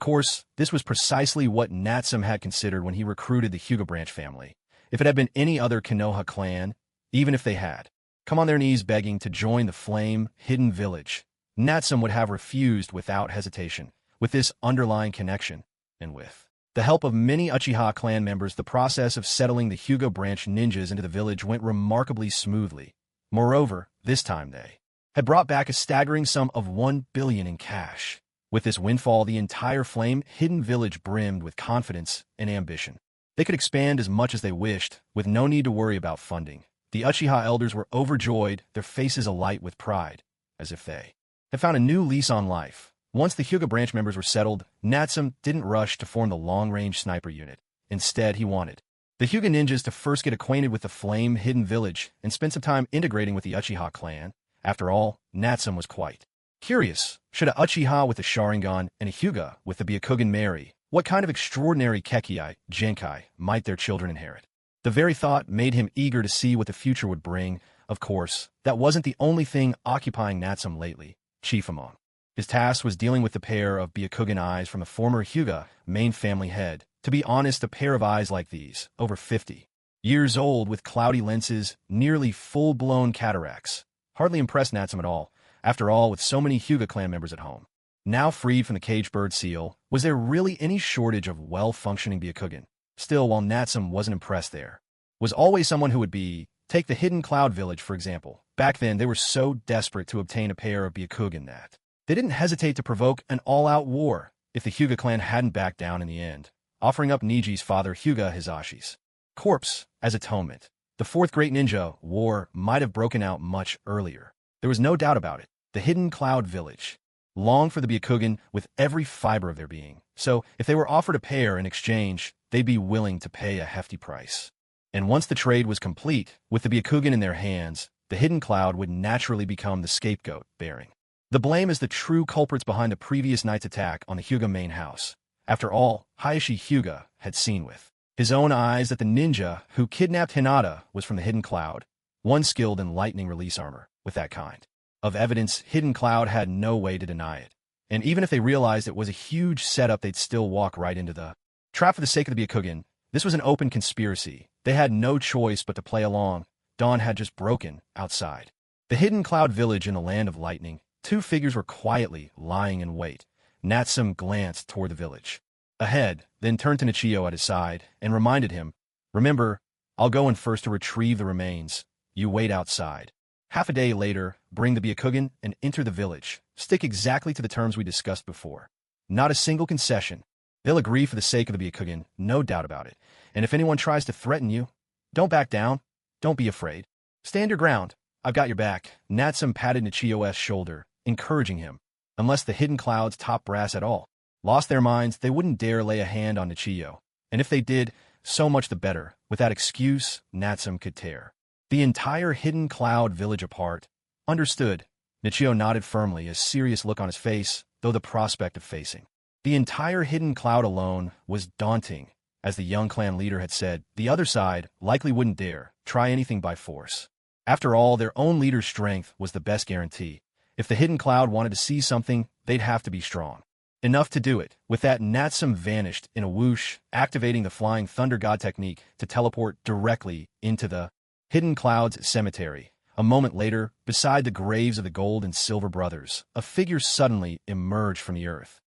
course, this was precisely what Natsum had considered when he recruited the Hyuga branch family. If it had been any other Konoha clan, even if they had come on their knees begging to join the flame-hidden village, Natsum would have refused without hesitation. With this underlying connection, and with the help of many Uchiha clan members, the process of settling the Hyuga branch ninjas into the village went remarkably smoothly. Moreover, this time they had brought back a staggering sum of 1 billion in cash. With this windfall, the entire flame-hidden village brimmed with confidence and ambition. They could expand as much as they wished, with no need to worry about funding. The Uchiha elders were overjoyed, their faces alight with pride, as if they had found a new lease on life. Once the Hyuga branch members were settled, Natsum didn't rush to form the long-range sniper unit. Instead, he wanted the Hyuga ninjas to first get acquainted with the flame-hidden village and spend some time integrating with the Uchiha clan. After all, Natsum was quite curious. Should a Uchiha with a Sharingan and a Hyuga with the Byakugan marry, what kind of extraordinary Kekkei, Genkai, might their children inherit? The very thought made him eager to see what the future would bring. Of course, that wasn't the only thing occupying Natsum lately. Chief among his task was dealing with the pair of Byakugan eyes from the former Hyuga main family head. To be honest, a pair of eyes like these, over 50 years old with cloudy lenses, nearly full-blown cataracts, hardly impressed Natsum at all. After all, with so many Hyuga clan members at home, now freed from the caged bird seal, was there really any shortage of well-functioning Byakugan? Still, while Natsum wasn't impressed, there was always someone who would be. Take the Hidden Cloud Village, for example. Back then, they were so desperate to obtain a pair of Byakugan that they didn't hesitate to provoke an all-out war if the Hyuga clan hadn't backed down in the end, offering up Niji's father Hyuga Hizashi's corpse as atonement. The Fourth Great Ninja War might have broken out much earlier. There was no doubt about it. The Hidden Cloud Village longed for the Byakugan with every fiber of their being, so if they were offered a pair in exchange, they'd be willing to pay a hefty price. And once the trade was complete, with the Byakugan in their hands, the Hidden Cloud would naturally become the scapegoat, bearing the blame as the true culprits behind the previous night's attack on the Hyuga main house. After all, Hayashi Hyuga had seen with his own eyes that the ninja who kidnapped Hinata was from the Hidden Cloud, one skilled in lightning release armor. With that kind of evidence, Hidden Cloud had no way to deny it. And even if they realized it was a huge setup, they'd still walk right into the trap for the sake of the Byakugan. This was an open conspiracy. They had no choice but to play along. Dawn had just broken outside the Hidden Cloud Village in the Land of Lightning. Two figures were quietly lying in wait. Natsum glanced toward the village ahead, then turned to Nichio at his side and reminded him, "Remember, I'll go in first to retrieve the remains. You wait outside. Half a day later, bring the Byakugan and enter the village. Stick exactly to the terms we discussed before. Not a single concession. They'll agree for the sake of the Byakugan, no doubt about it. And if anyone tries to threaten you, don't back down. Don't be afraid. Stand your ground. I've got your back." Natsum patted Nichio's shoulder, encouraging him. Unless the Hidden Cloud's top brass at all lost their minds, they wouldn't dare lay a hand on Nichio. And if they did, so much the better. With that excuse, Natsum could tear the entire Hidden Cloud Village apart. Understood. Nichio nodded firmly, a serious look on his face, though the prospect of facing the entire Hidden Cloud alone was daunting. As the young clan leader had said, the other side likely wouldn't dare try anything by force. After all, their own leader's strength was the best guarantee. If the Hidden Cloud wanted to see something, they'd have to be strong. Enough to do it. With that, Natsum vanished in a whoosh, activating the Flying Thunder God technique to teleport directly into the Hidden Clouds Cemetery. A moment later, beside the graves of the Gold and Silver brothers, a figure suddenly emerged from the earth.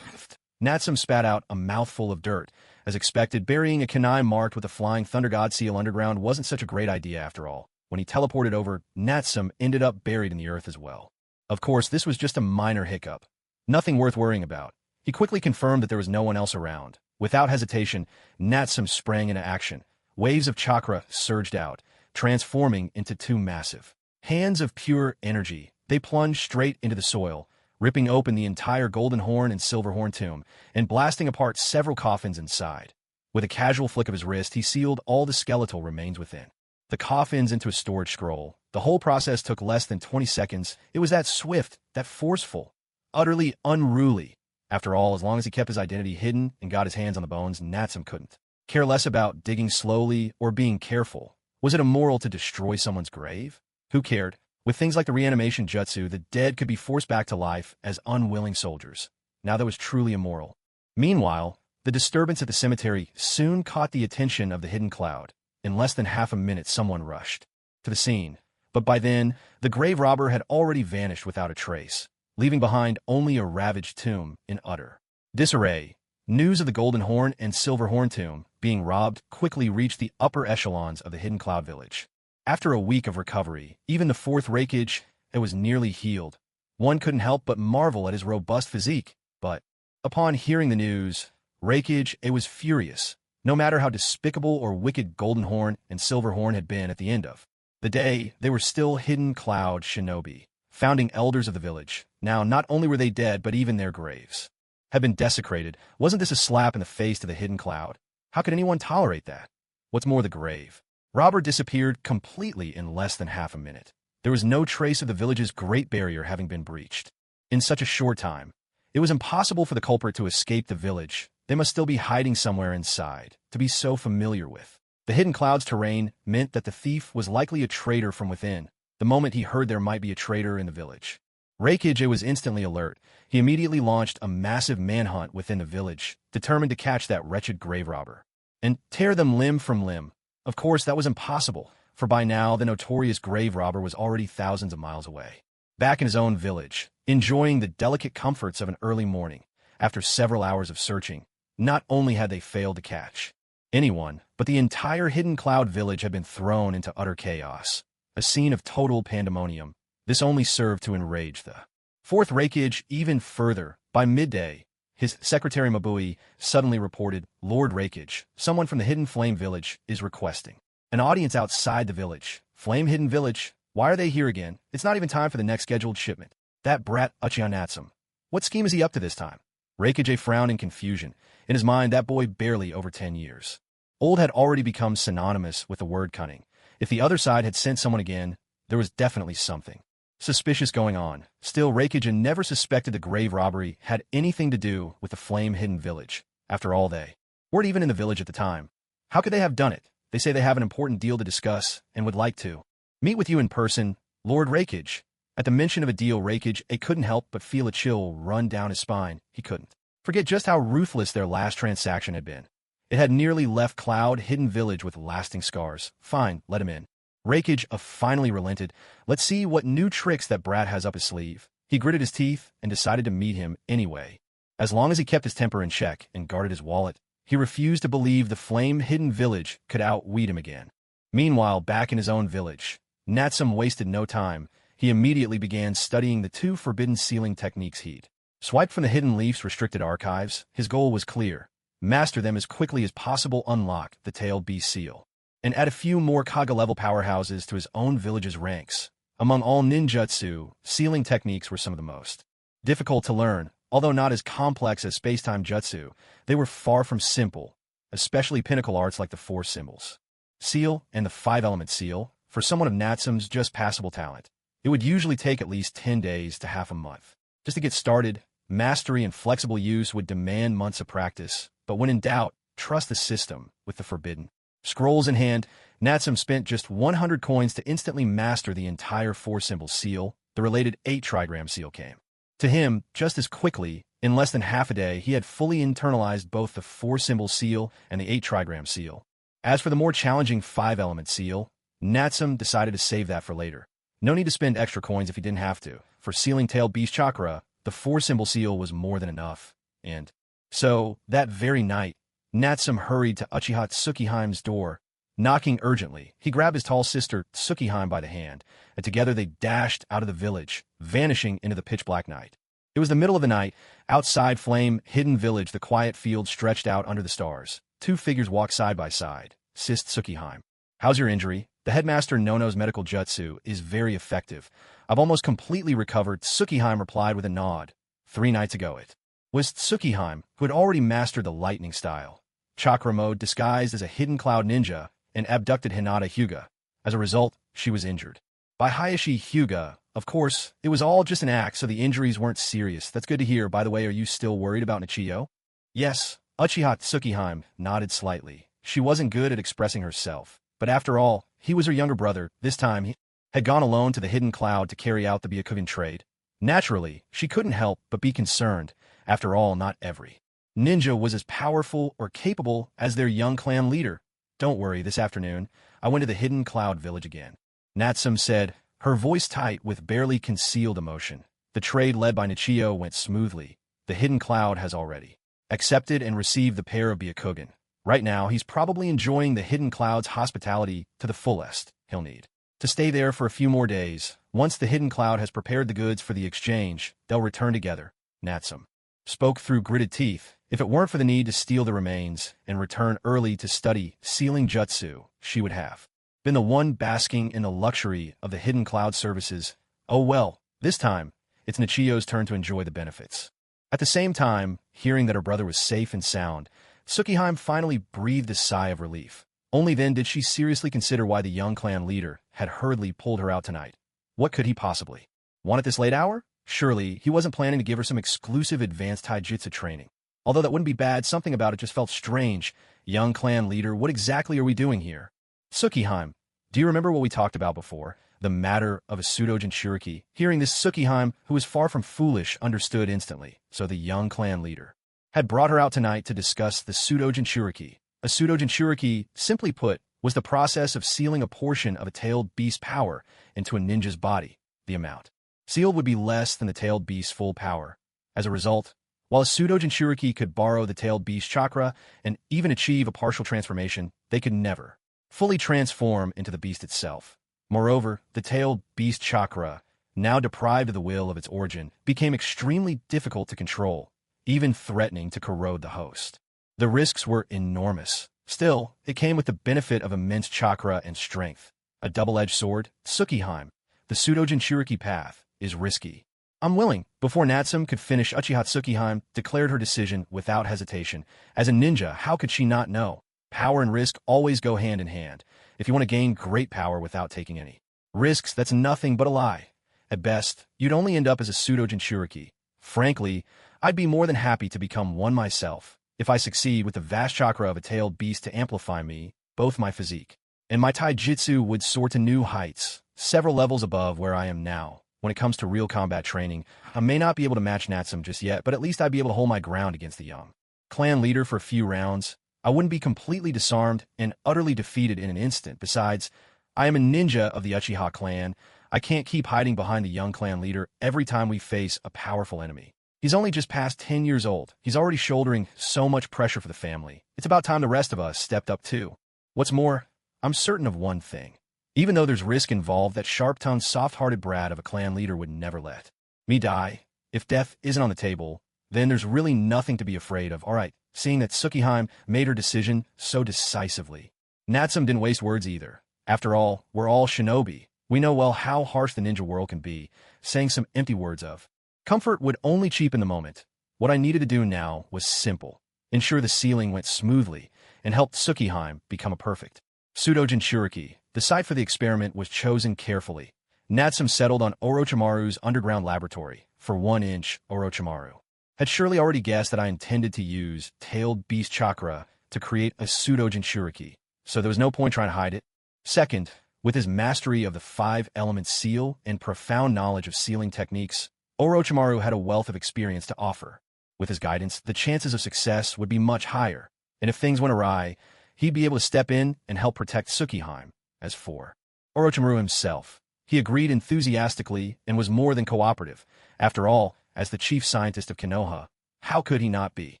Natsum spat out a mouthful of dirt. As expected, burying a kunai marked with a Flying Thunder God seal underground wasn't such a great idea after all. When he teleported over, Natsum ended up buried in the earth as well. Of course, this was just a minor hiccup. Nothing worth worrying about. He quickly confirmed that there was no one else around. Without hesitation, Natsum sprang into action. Waves of chakra surged out, transforming into two massive hands of pure energy. They plunged straight into the soil, ripping open the entire golden horn and silver horn tomb, and blasting apart several coffins inside. With a casual flick of his wrist, he sealed all the skeletal remains within the coffins into a storage scroll. The whole process took less than 20 seconds. It was that swift, that forceful, utterly unruly. After all, as long as he kept his identity hidden and got his hands on the bones, Natsum couldn't care less about digging slowly or being careful. Was it immoral to destroy someone's grave? Who cared? With things like the reanimation jutsu, the dead could be forced back to life as unwilling soldiers. Now that was truly immoral. Meanwhile, the disturbance at the cemetery soon caught the attention of the Hidden Cloud. In less than half a minute, someone rushed to the scene. But by then, the grave robber had already vanished without a trace, leaving behind only a ravaged tomb in utter disarray. News of the Golden Horn and Silver Horn tomb being robbed quickly reached the upper echelons of the Hidden Cloud village. After a week of recovery, even the fourth Reikage, it was nearly healed. One couldn't help but marvel at his robust physique, but upon hearing the news, Reikage, it was furious, no matter how despicable or wicked Golden Horn and Silver Horn had been at the end of the day. They were still Hidden Cloud shinobi, founding elders of the village. Now, not only were they dead, but even their graves had been desecrated. Wasn't this a slap in the face to the Hidden Cloud? How could anyone tolerate that? What's more, the grave robber disappeared completely in less than half a minute. There was no trace of the village's great barrier having been breached. In such a short time, it was impossible for the culprit to escape the village. They must still be hiding somewhere inside, to be so familiar with the Hidden Cloud's terrain meant that the thief was likely a traitor from within. The moment he heard there might be a traitor in the village, Reikage was instantly alert. He immediately launched a massive manhunt within the village, determined to catch that wretched grave robber and tear them limb from limb. Of course, that was impossible, for by now the notorious grave robber was already thousands of miles away, back in his own village, enjoying the delicate comforts of an early morning. After several hours of searching, not only had they failed to catch anyone, but the entire Hidden Cloud village had been thrown into utter chaos, a scene of total pandemonium. This only served to enrage the fourth Reikage even further. By midday, his secretary Mabui suddenly reported, "Lord Reikage, someone from the Hidden Flame Village is requesting an audience outside the village." Flame Hidden Village? Why are they here again? It's not even time for the next scheduled shipment. That brat Uchiha Natsum. What scheme is he up to this time? Reikage frowned in confusion. In his mind, that boy barely over 10 years old had already become synonymous with the word cunning. If the other side had sent someone again, there was definitely something suspicious going on. Still, Reikage never suspected the grave robbery had anything to do with the Flame Hidden Village. After all, they weren't even in the village at the time. How could they have done it? They say they have an important deal to discuss and would like to meet with you in person, Lord Reikage. At the mention of a deal, Reikage couldn't help but feel a chill run down his spine. He couldn't forget just how ruthless their last transaction had been. It had nearly left Cloud Hidden Village with lasting scars. Fine, let him in. Reikage finally relented. Let's see what new tricks that brat has up his sleeve. He gritted his teeth and decided to meet him anyway. As long as he kept his temper in check and guarded his wallet, he refused to believe the Flame Hidden Village could outwit him again. Meanwhile, back in his own village, Natsum wasted no time. He immediately began studying the two forbidden sealing techniques he'd swiped from the Hidden Leaf's restricted archives. His goal was clear: master them as quickly as possible, unlock the Tailed Beast seal, and add a few more Kaga-level powerhouses to his own village's ranks. Among all ninjutsu, sealing techniques were some of the most difficult to learn. Although not as complex as space-time jutsu, they were far from simple, especially pinnacle arts like the Four Symbols seal and the Five-Element seal. For someone of Natsum's just passable talent, it would usually take at least 10 days to half a month just to get started. Mastery and flexible use would demand months of practice, but when in doubt, trust the system. With the forbidden scrolls in hand, Natsum spent just 100 coins to instantly master the entire Four Symbols seal. The related 8 trigram seal came to him just as quickly In less than half a day, he had fully internalized both the 4-symbol seal and the 8-trigram seal. As for the more challenging 5-element seal, Natsum decided to save that for later. No need to spend extra coins if he didn't have to. For sealing tailed beast chakra, the 4-symbol seal was more than enough. And so, that very night, Natsum hurried to Uchiha Tsukiheim's door. Knocking urgently, he grabbed his tall sister Tsukiheim by the hand, and together they dashed out of the village, vanishing into the pitch-black night. It was the middle of the night. Outside flame-hidden village, the quiet field stretched out under the stars. 2 figures walked side by side. Sis Tsukiheim. How's your injury? The headmaster Nono's medical jutsu is very effective. I've almost completely recovered, Tsukiheim replied with a nod. 3 nights ago it was Tsukiheim, who had already mastered the lightning style. Chakra mode disguised as a hidden cloud ninja and abducted Hinata Hyuga. As a result, she was injured. By Hayashi Hyuga, of course, it was all just an act, so the injuries weren't serious. That's good to hear. By the way, are you still worried about Nichio? Yes, Uchiha Tsukiheim nodded slightly. She wasn't good at expressing herself. But after all, he was her younger brother. This time, he had gone alone to the hidden cloud to carry out the Byakugan trade. Naturally, she couldn't help but be concerned. After all, not every ninja was as powerful or capable as their young clan leader. Don't worry, this afternoon, I went to the hidden cloud village again. Natsum said, her voice tight with barely concealed emotion. The trade led by Nichio went smoothly. The hidden cloud has already accepted and received the pair of Byakugan. Right now, he's probably enjoying the hidden cloud's hospitality to the fullest. He'll need to stay there for a few more days. Once the hidden cloud has prepared the goods for the exchange, they'll return together. Natsum spoke through gritted teeth. If it weren't for the need to steal the remains and return early to study sealing jutsu, she would have been the one basking in the luxury of the hidden cloud services. Oh well, this time, it's Nichio's turn to enjoy the benefits. At the same time, hearing that her brother was safe and sound, Tsukiheim finally breathed a sigh of relief. Only then did she seriously consider why the young clan leader had hurriedly pulled her out tonight. What could he possibly want at this late hour? Surely, he wasn't planning to give her some exclusive advanced taijutsu training. Although that wouldn't be bad, something about it just felt strange. Young clan leader, what exactly are we doing here? Tsukiheim, do you remember what we talked about before? The matter of a pseudo-jinchuriki. Hearing this, Tsukiheim, who was far from foolish, understood instantly. So the young clan leader had brought her out tonight to discuss the pseudo-jinchuriki. A pseudo-jinchuriki, simply put, was the process of sealing a portion of a tailed beast's power into a ninja's body. The amount sealed would be less than the tailed beast's full power. As a result, while a pseudo-jinchuriki could borrow the tailed beast chakra and even achieve a partial transformation, they could never fully transform into the beast itself. Moreover, the tailed beast chakra, now deprived of the will of its origin, became extremely difficult to control, even threatening to corrode the host. The risks were enormous. Still, it came with the benefit of immense chakra and strength. A double-edged sword, Tsukiheim, the pseudo-jinchuriki path, is risky. I'm willing. Before Natsum could finish, Uchiha Tsukiheim declared her decision without hesitation. As a ninja, how could she not know? Power and risk always go hand in hand. If you want to gain great power without taking any risks, that's nothing but a lie. At best, you'd only end up as a pseudo-jinchuriki. Frankly, I'd be more than happy to become one myself, if I succeed with the vast chakra of a tailed beast to amplify me, both my physique and my taijutsu would soar to new heights, several levels above where I am now. When it comes to real combat training, I may not be able to match Natsum just yet, but at least I'd be able to hold my ground against the young clan leader for a few rounds. I wouldn't be completely disarmed and utterly defeated in an instant. Besides, I am a ninja of the Uchiha clan. I can't keep hiding behind the young clan leader every time we face a powerful enemy. He's only just past 10 years old. He's already shouldering so much pressure for the family. It's about time the rest of us stepped up too. What's more, I'm certain of one thing. Even though there's risk involved, that sharp-tongued, soft-hearted brat of a clan leader would never let me die. If death isn't on the table, then there's really nothing to be afraid of. All right, seeing that Tsukiheim made her decision so decisively, Natsum didn't waste words either. After all, we're all shinobi. We know well how harsh the ninja world can be. Saying some empty words of comfort would only cheapen the moment. What I needed to do now was simple. Ensure the sealing went smoothly and help Tsukiheim become a perfect pseudo-jinchuriki. The site for the experiment was chosen carefully. Natsum settled on Orochimaru's underground laboratory. For 1 inch, Orochimaru had surely already guessed that I intended to use tailed beast chakra to create a pseudo-jinchuriki, so there was no point trying to hide it. Second, with his mastery of the 5-element seal and profound knowledge of sealing techniques, Orochimaru had a wealth of experience to offer. With his guidance, the chances of success would be much higher, and if things went awry, he'd be able to step in and help protect Tsukihime. As for Orochimaru himself, he agreed enthusiastically and was more than cooperative. After all, as the chief scientist of Konoha, how could he not be?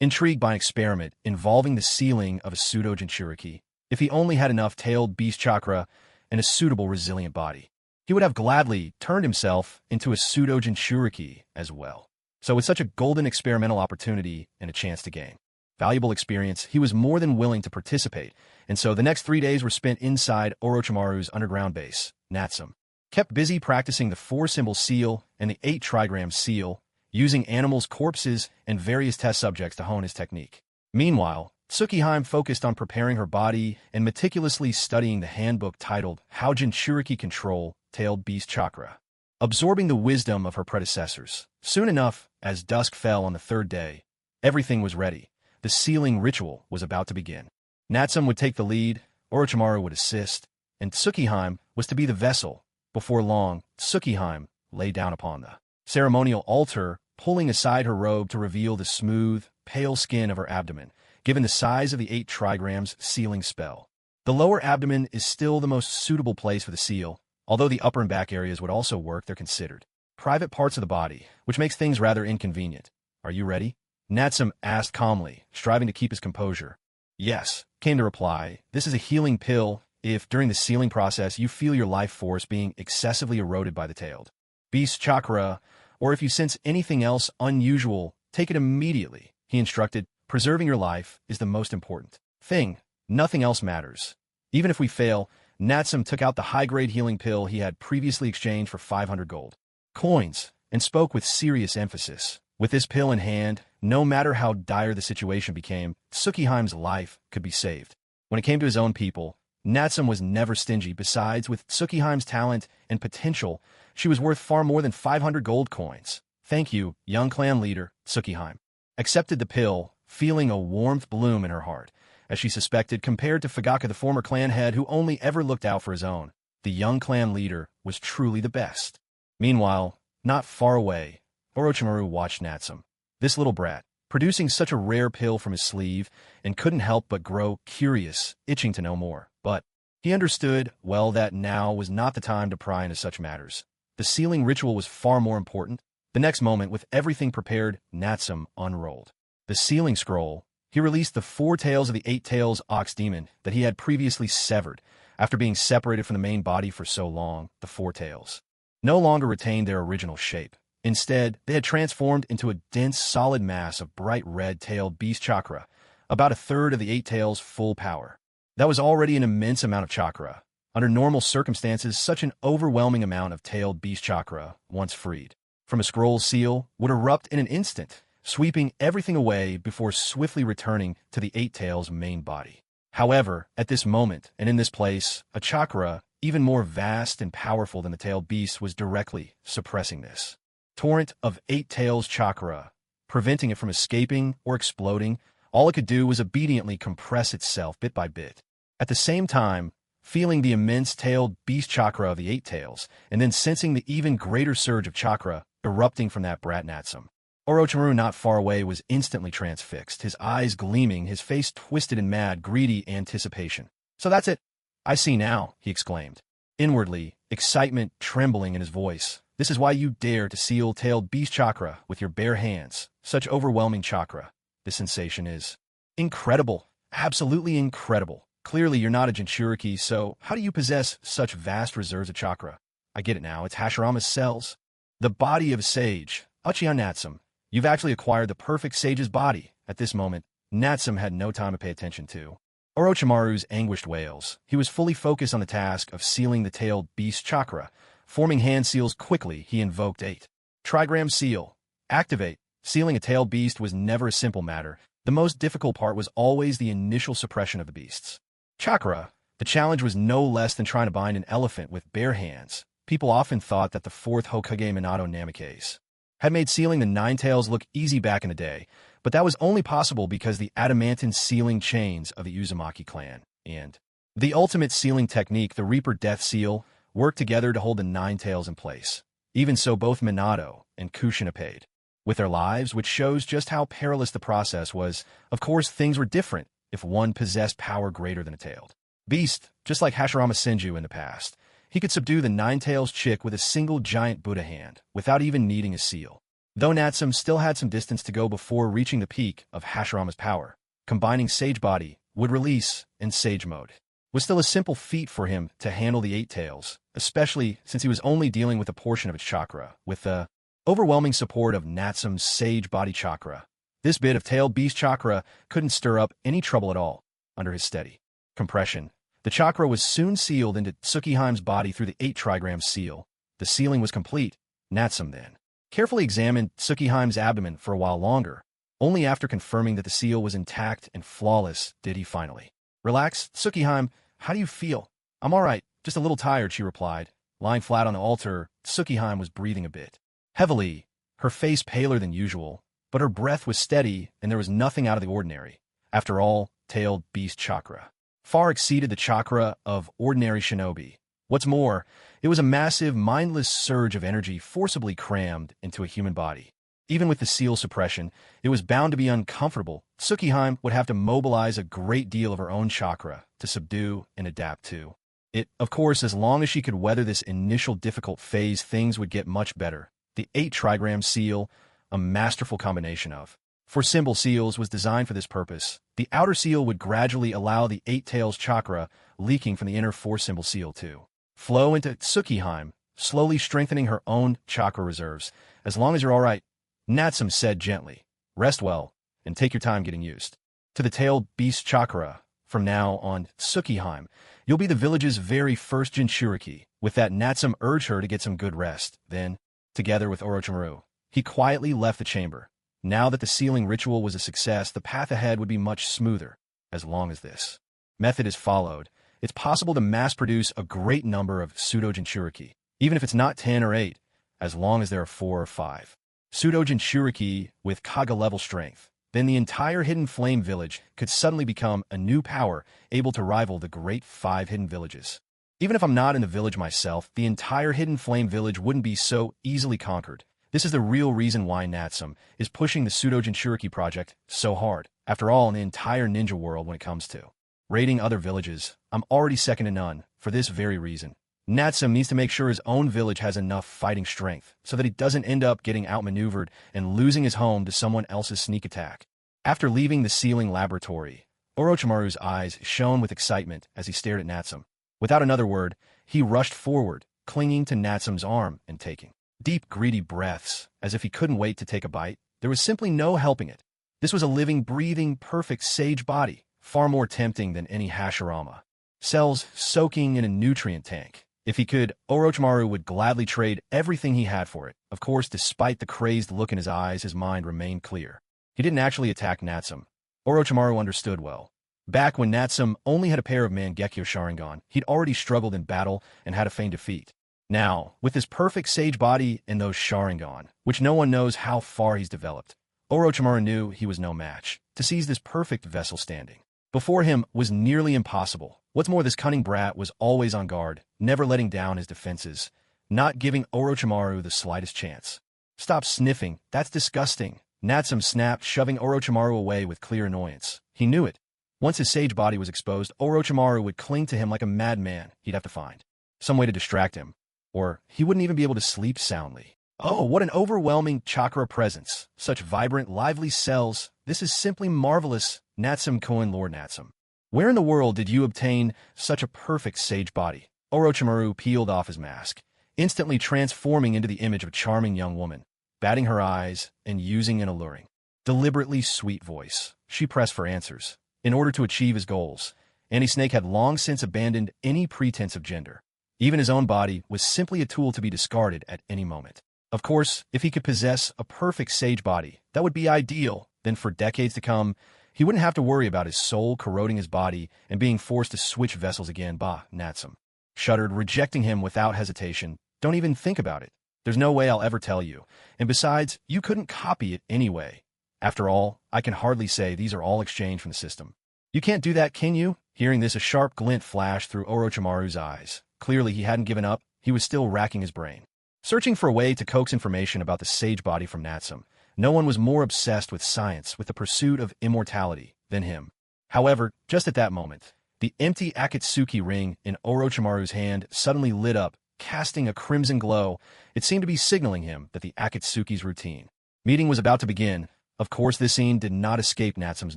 Intrigued by an experiment involving the sealing of a pseudo-Jinchuriki, if he only had enough tailed beast chakra and a suitable resilient body, he would have gladly turned himself into a pseudo-Jinchuriki as well. So with such a golden experimental opportunity and a chance to gain valuable experience, he was more than willing to participate, and so the next 3 days were spent inside Orochimaru's underground base, Natsum. Kept busy practicing the 4-symbol seal and the 8-trigram seal, using animals' corpses and various test subjects to hone his technique. Meanwhile, Tsukihime focused on preparing her body and meticulously studying the handbook titled How Jinchuriki Control Tailed Beast Chakra, absorbing the wisdom of her predecessors. Soon enough, as dusk fell on the 3rd day, everything was ready. The sealing ritual was about to begin. Natsum would take the lead, Orochimaru would assist, and Tsukihime was to be the vessel. Before long, Tsukihime lay down upon the ceremonial altar, pulling aside her robe to reveal the smooth, pale skin of her abdomen, given the size of the 8 trigrams sealing spell. The lower abdomen is still the most suitable place for the seal, although the upper and back areas would also work. They're considered private parts of the body, which makes things rather inconvenient. Are you ready? Natsum asked calmly, striving to keep his composure. Yes, came the reply. This is a healing pill. If, during the sealing process, you feel your life force being excessively eroded by the tailed beast chakra, or if you sense anything else unusual, take it immediately, he instructed. Preserving your life is the most important thing. Nothing else matters. Even if we fail, Natsum took out the high-grade healing pill he had previously exchanged for 500 gold coins and spoke with serious emphasis. With this pill in hand, no matter how dire the situation became, Tsukihime's life could be saved. When it came to his own people, Natsum was never stingy. Besides, with Tsukihime's talent and potential, she was worth far more than 500 gold coins. Thank you, young clan leader. Tsukihime accepted the pill, feeling a warmth bloom in her heart. As she suspected, compared to Fugaka, the former clan head who only ever looked out for his own, the young clan leader was truly the best. Meanwhile, not far away, Orochimaru watched Natsum, this little brat, producing such a rare pill from his sleeve, and couldn't help but grow curious, itching to know more. But he understood well that now was not the time to pry into such matters. The sealing ritual was far more important. The next moment, with everything prepared, Natsum unrolled the sealing scroll. He released the 4 tails of the 8 tails ox demon that he had previously severed. After being separated from the main body for so long, the 4 tails no longer retained their original shape. Instead, they had transformed into a dense, solid mass of bright red-tailed beast chakra, about a third of the 8 tails' full power. That was already an immense amount of chakra. Under normal circumstances, such an overwhelming amount of tailed beast chakra, once freed from a scroll seal, would erupt in an instant, sweeping everything away before swiftly returning to the 8 tails' main body. However, at this moment, and in this place, a chakra, even more vast and powerful than the tailed beast, was directly suppressing this torrent of 8 tails chakra, preventing it from escaping or exploding. All it could do was obediently compress itself bit by bit. At the same time, feeling the immense tailed beast chakra of the 8 tails, and then sensing the even greater surge of chakra erupting from that brat Natsum, Orochimaru, not far away, was instantly transfixed, his eyes gleaming, his face twisted in mad, greedy anticipation. So that's it. I see now, he exclaimed. Inwardly, excitement trembling in his voice. This is why you dare to seal tailed beast chakra with your bare hands. Such overwhelming chakra. This sensation is incredible. Absolutely incredible. Clearly you're not a Jinchuriki, so how do you possess such vast reserves of chakra? I get it now. It's Hashirama's cells. The body of a sage. Uchiha Natsum. You've actually acquired the perfect sage's body. At this moment, Natsum had no time to pay attention to Orochimaru's anguished wails. He was fully focused on the task of sealing the tailed beast chakra. Forming hand seals quickly, he invoked 8 trigram seal. Activate. Sealing a tailed beast was never a simple matter. The most difficult part was always the initial suppression of the beast's chakra. The challenge was no less than trying to bind an elephant with bare hands. People often thought that the 4th Hokage Minato Namikaze had made sealing the 9 tails look easy back in the day, but that was only possible because the adamantine sealing chains of the Uzumaki clan and the ultimate sealing technique, the Reaper Death Seal, worked together to hold the 9 tails in place. Even so, both Minato and Kushina paid with their lives, which shows just how perilous the process was. Of course, things were different if one possessed power greater than a tailed beast, just like Hashirama Senju in the past. He could subdue the Nine-Tails chick with a single giant Buddha hand, without even needing a seal. Though Natsum still had some distance to go before reaching the peak of Hashirama's power, combining Sage Body, Wood Release, and Sage Mode was still a simple feat for him to handle the Eight Tails, especially since he was only dealing with a portion of its chakra. With the overwhelming support of Natsum's Sage Body chakra, this bit of tailed beast chakra couldn't stir up any trouble at all under his steady compression. The chakra was soon sealed into Tsukiheim's body through the 8-trigram seal. The sealing was complete. Natsum then carefully examined Tsukiheim's abdomen for a while longer. Only after confirming that the seal was intact and flawless did he finally relax. Tsukiheim, how do you feel? I'm all right, just a little tired, she replied. Lying flat on the altar, Tsukiheim was breathing a bit heavily, her face paler than usual, but her breath was steady and there was nothing out of the ordinary. After all, tailed beast chakra far exceeded the chakra of ordinary shinobi. What's more, it was a massive, mindless surge of energy forcibly crammed into a human body. Even with the seal suppression, it was bound to be uncomfortable. Tsukiheim would have to mobilize a great deal of her own chakra to subdue and adapt to it. Of course, as long as she could weather this initial difficult phase, things would get much better. The 8-trigram seal, a masterful combination of four symbol seals, was designed for this purpose. The outer seal would gradually allow the 8-tails chakra leaking from the inner 4-symbol seal to flow into Tsukiheim, slowly strengthening her own chakra reserves. As long as you're all right, Natsum said gently. Rest well, and take your time getting used to the tailed beast chakra. From now on, Tsukiheim, you'll be the village's very first Jinchuriki. With that, Natsum urged her to get some good rest. Then, together with Orochimaru, he quietly left the chamber. Now that the sealing ritual was a success, the path ahead would be much smoother. As long as this method is followed, it's possible to mass-produce a great number of pseudo-Jinchuriki, even if it's not 10 or 8, as long as there are 4 or 5 pseudo-Jinchuriki with Kaga-level strength. Then the entire Hidden Flame Village could suddenly become a new power, able to rival the great 5 hidden villages. Even if I'm not in the village myself, the entire Hidden Flame Village wouldn't be so easily conquered. This is the real reason why Natsum is pushing the pseudo-Jinchuriki project so hard. After all, in the entire ninja world, when it comes to raiding other villages, I'm already second to none. For this very reason, Natsum needs to make sure his own village has enough fighting strength so that he doesn't end up getting outmaneuvered and losing his home to someone else's sneak attack. After leaving the sealing laboratory, Orochimaru's eyes shone with excitement as he stared at Natsum. Without another word, he rushed forward, clinging to Natsum's arm and taking deep, greedy breaths, as if he couldn't wait to take a bite. There was simply no helping it. This was a living, breathing, perfect sage body, far more tempting than any Hashirama cells soaking in a nutrient tank. If he could, Orochimaru would gladly trade everything he had for it. Of course, despite the crazed look in his eyes, his mind remained clear. He didn't actually attack Natsum. Orochimaru understood well. Back when Natsum only had a pair of Mangekyo Sharingan, he'd already struggled in battle and had a feigned defeat. Now, with his perfect sage body and those Sharingan, which no one knows how far he's developed, Orochimaru knew he was no match. To seize this perfect vessel standing before him was nearly impossible. What's more, this cunning brat was always on guard, never letting down his defenses, not giving Orochimaru the slightest chance. Stop sniffing, that's disgusting. Natsum snapped, shoving Orochimaru away with clear annoyance. He knew it. Once his sage body was exposed, Orochimaru would cling to him like a madman. He'd have to find some way to distract him, or he wouldn't even be able to sleep soundly. Oh, what an overwhelming chakra presence. Such vibrant, lively cells. This is simply marvelous. Natsum Koen Lord Natsum. Where in the world did you obtain such a perfect sage body? Orochimaru peeled off his mask, instantly transforming into the image of a charming young woman. Batting her eyes and using an alluring, deliberately sweet voice, she pressed for answers. In order to achieve his goals, Annie Snake had long since abandoned any pretense of gender. Even his own body was simply a tool to be discarded at any moment. Of course, if he could possess a perfect sage body, that would be ideal. Then for decades to come, he wouldn't have to worry about his soul corroding his body and being forced to switch vessels again. Bah, Natsum shuddered, rejecting him without hesitation. Don't even think about it. There's no way I'll ever tell you. And besides, you couldn't copy it anyway. After all, I can hardly say these are all exchanged from the system. You can't do that, can you? Hearing this, a sharp glint flashed through Orochimaru's eyes. Clearly, he hadn't given up. He was still racking his brain, searching for a way to coax information about the sage body from Natsum. No one was more obsessed with science, with the pursuit of immortality, than him. However, just at that moment, the empty Akatsuki ring in Orochimaru's hand suddenly lit up, casting a crimson glow. It seemed to be signaling him that the Akatsuki's routine meeting was about to begin. Of course, this scene did not escape Natsume's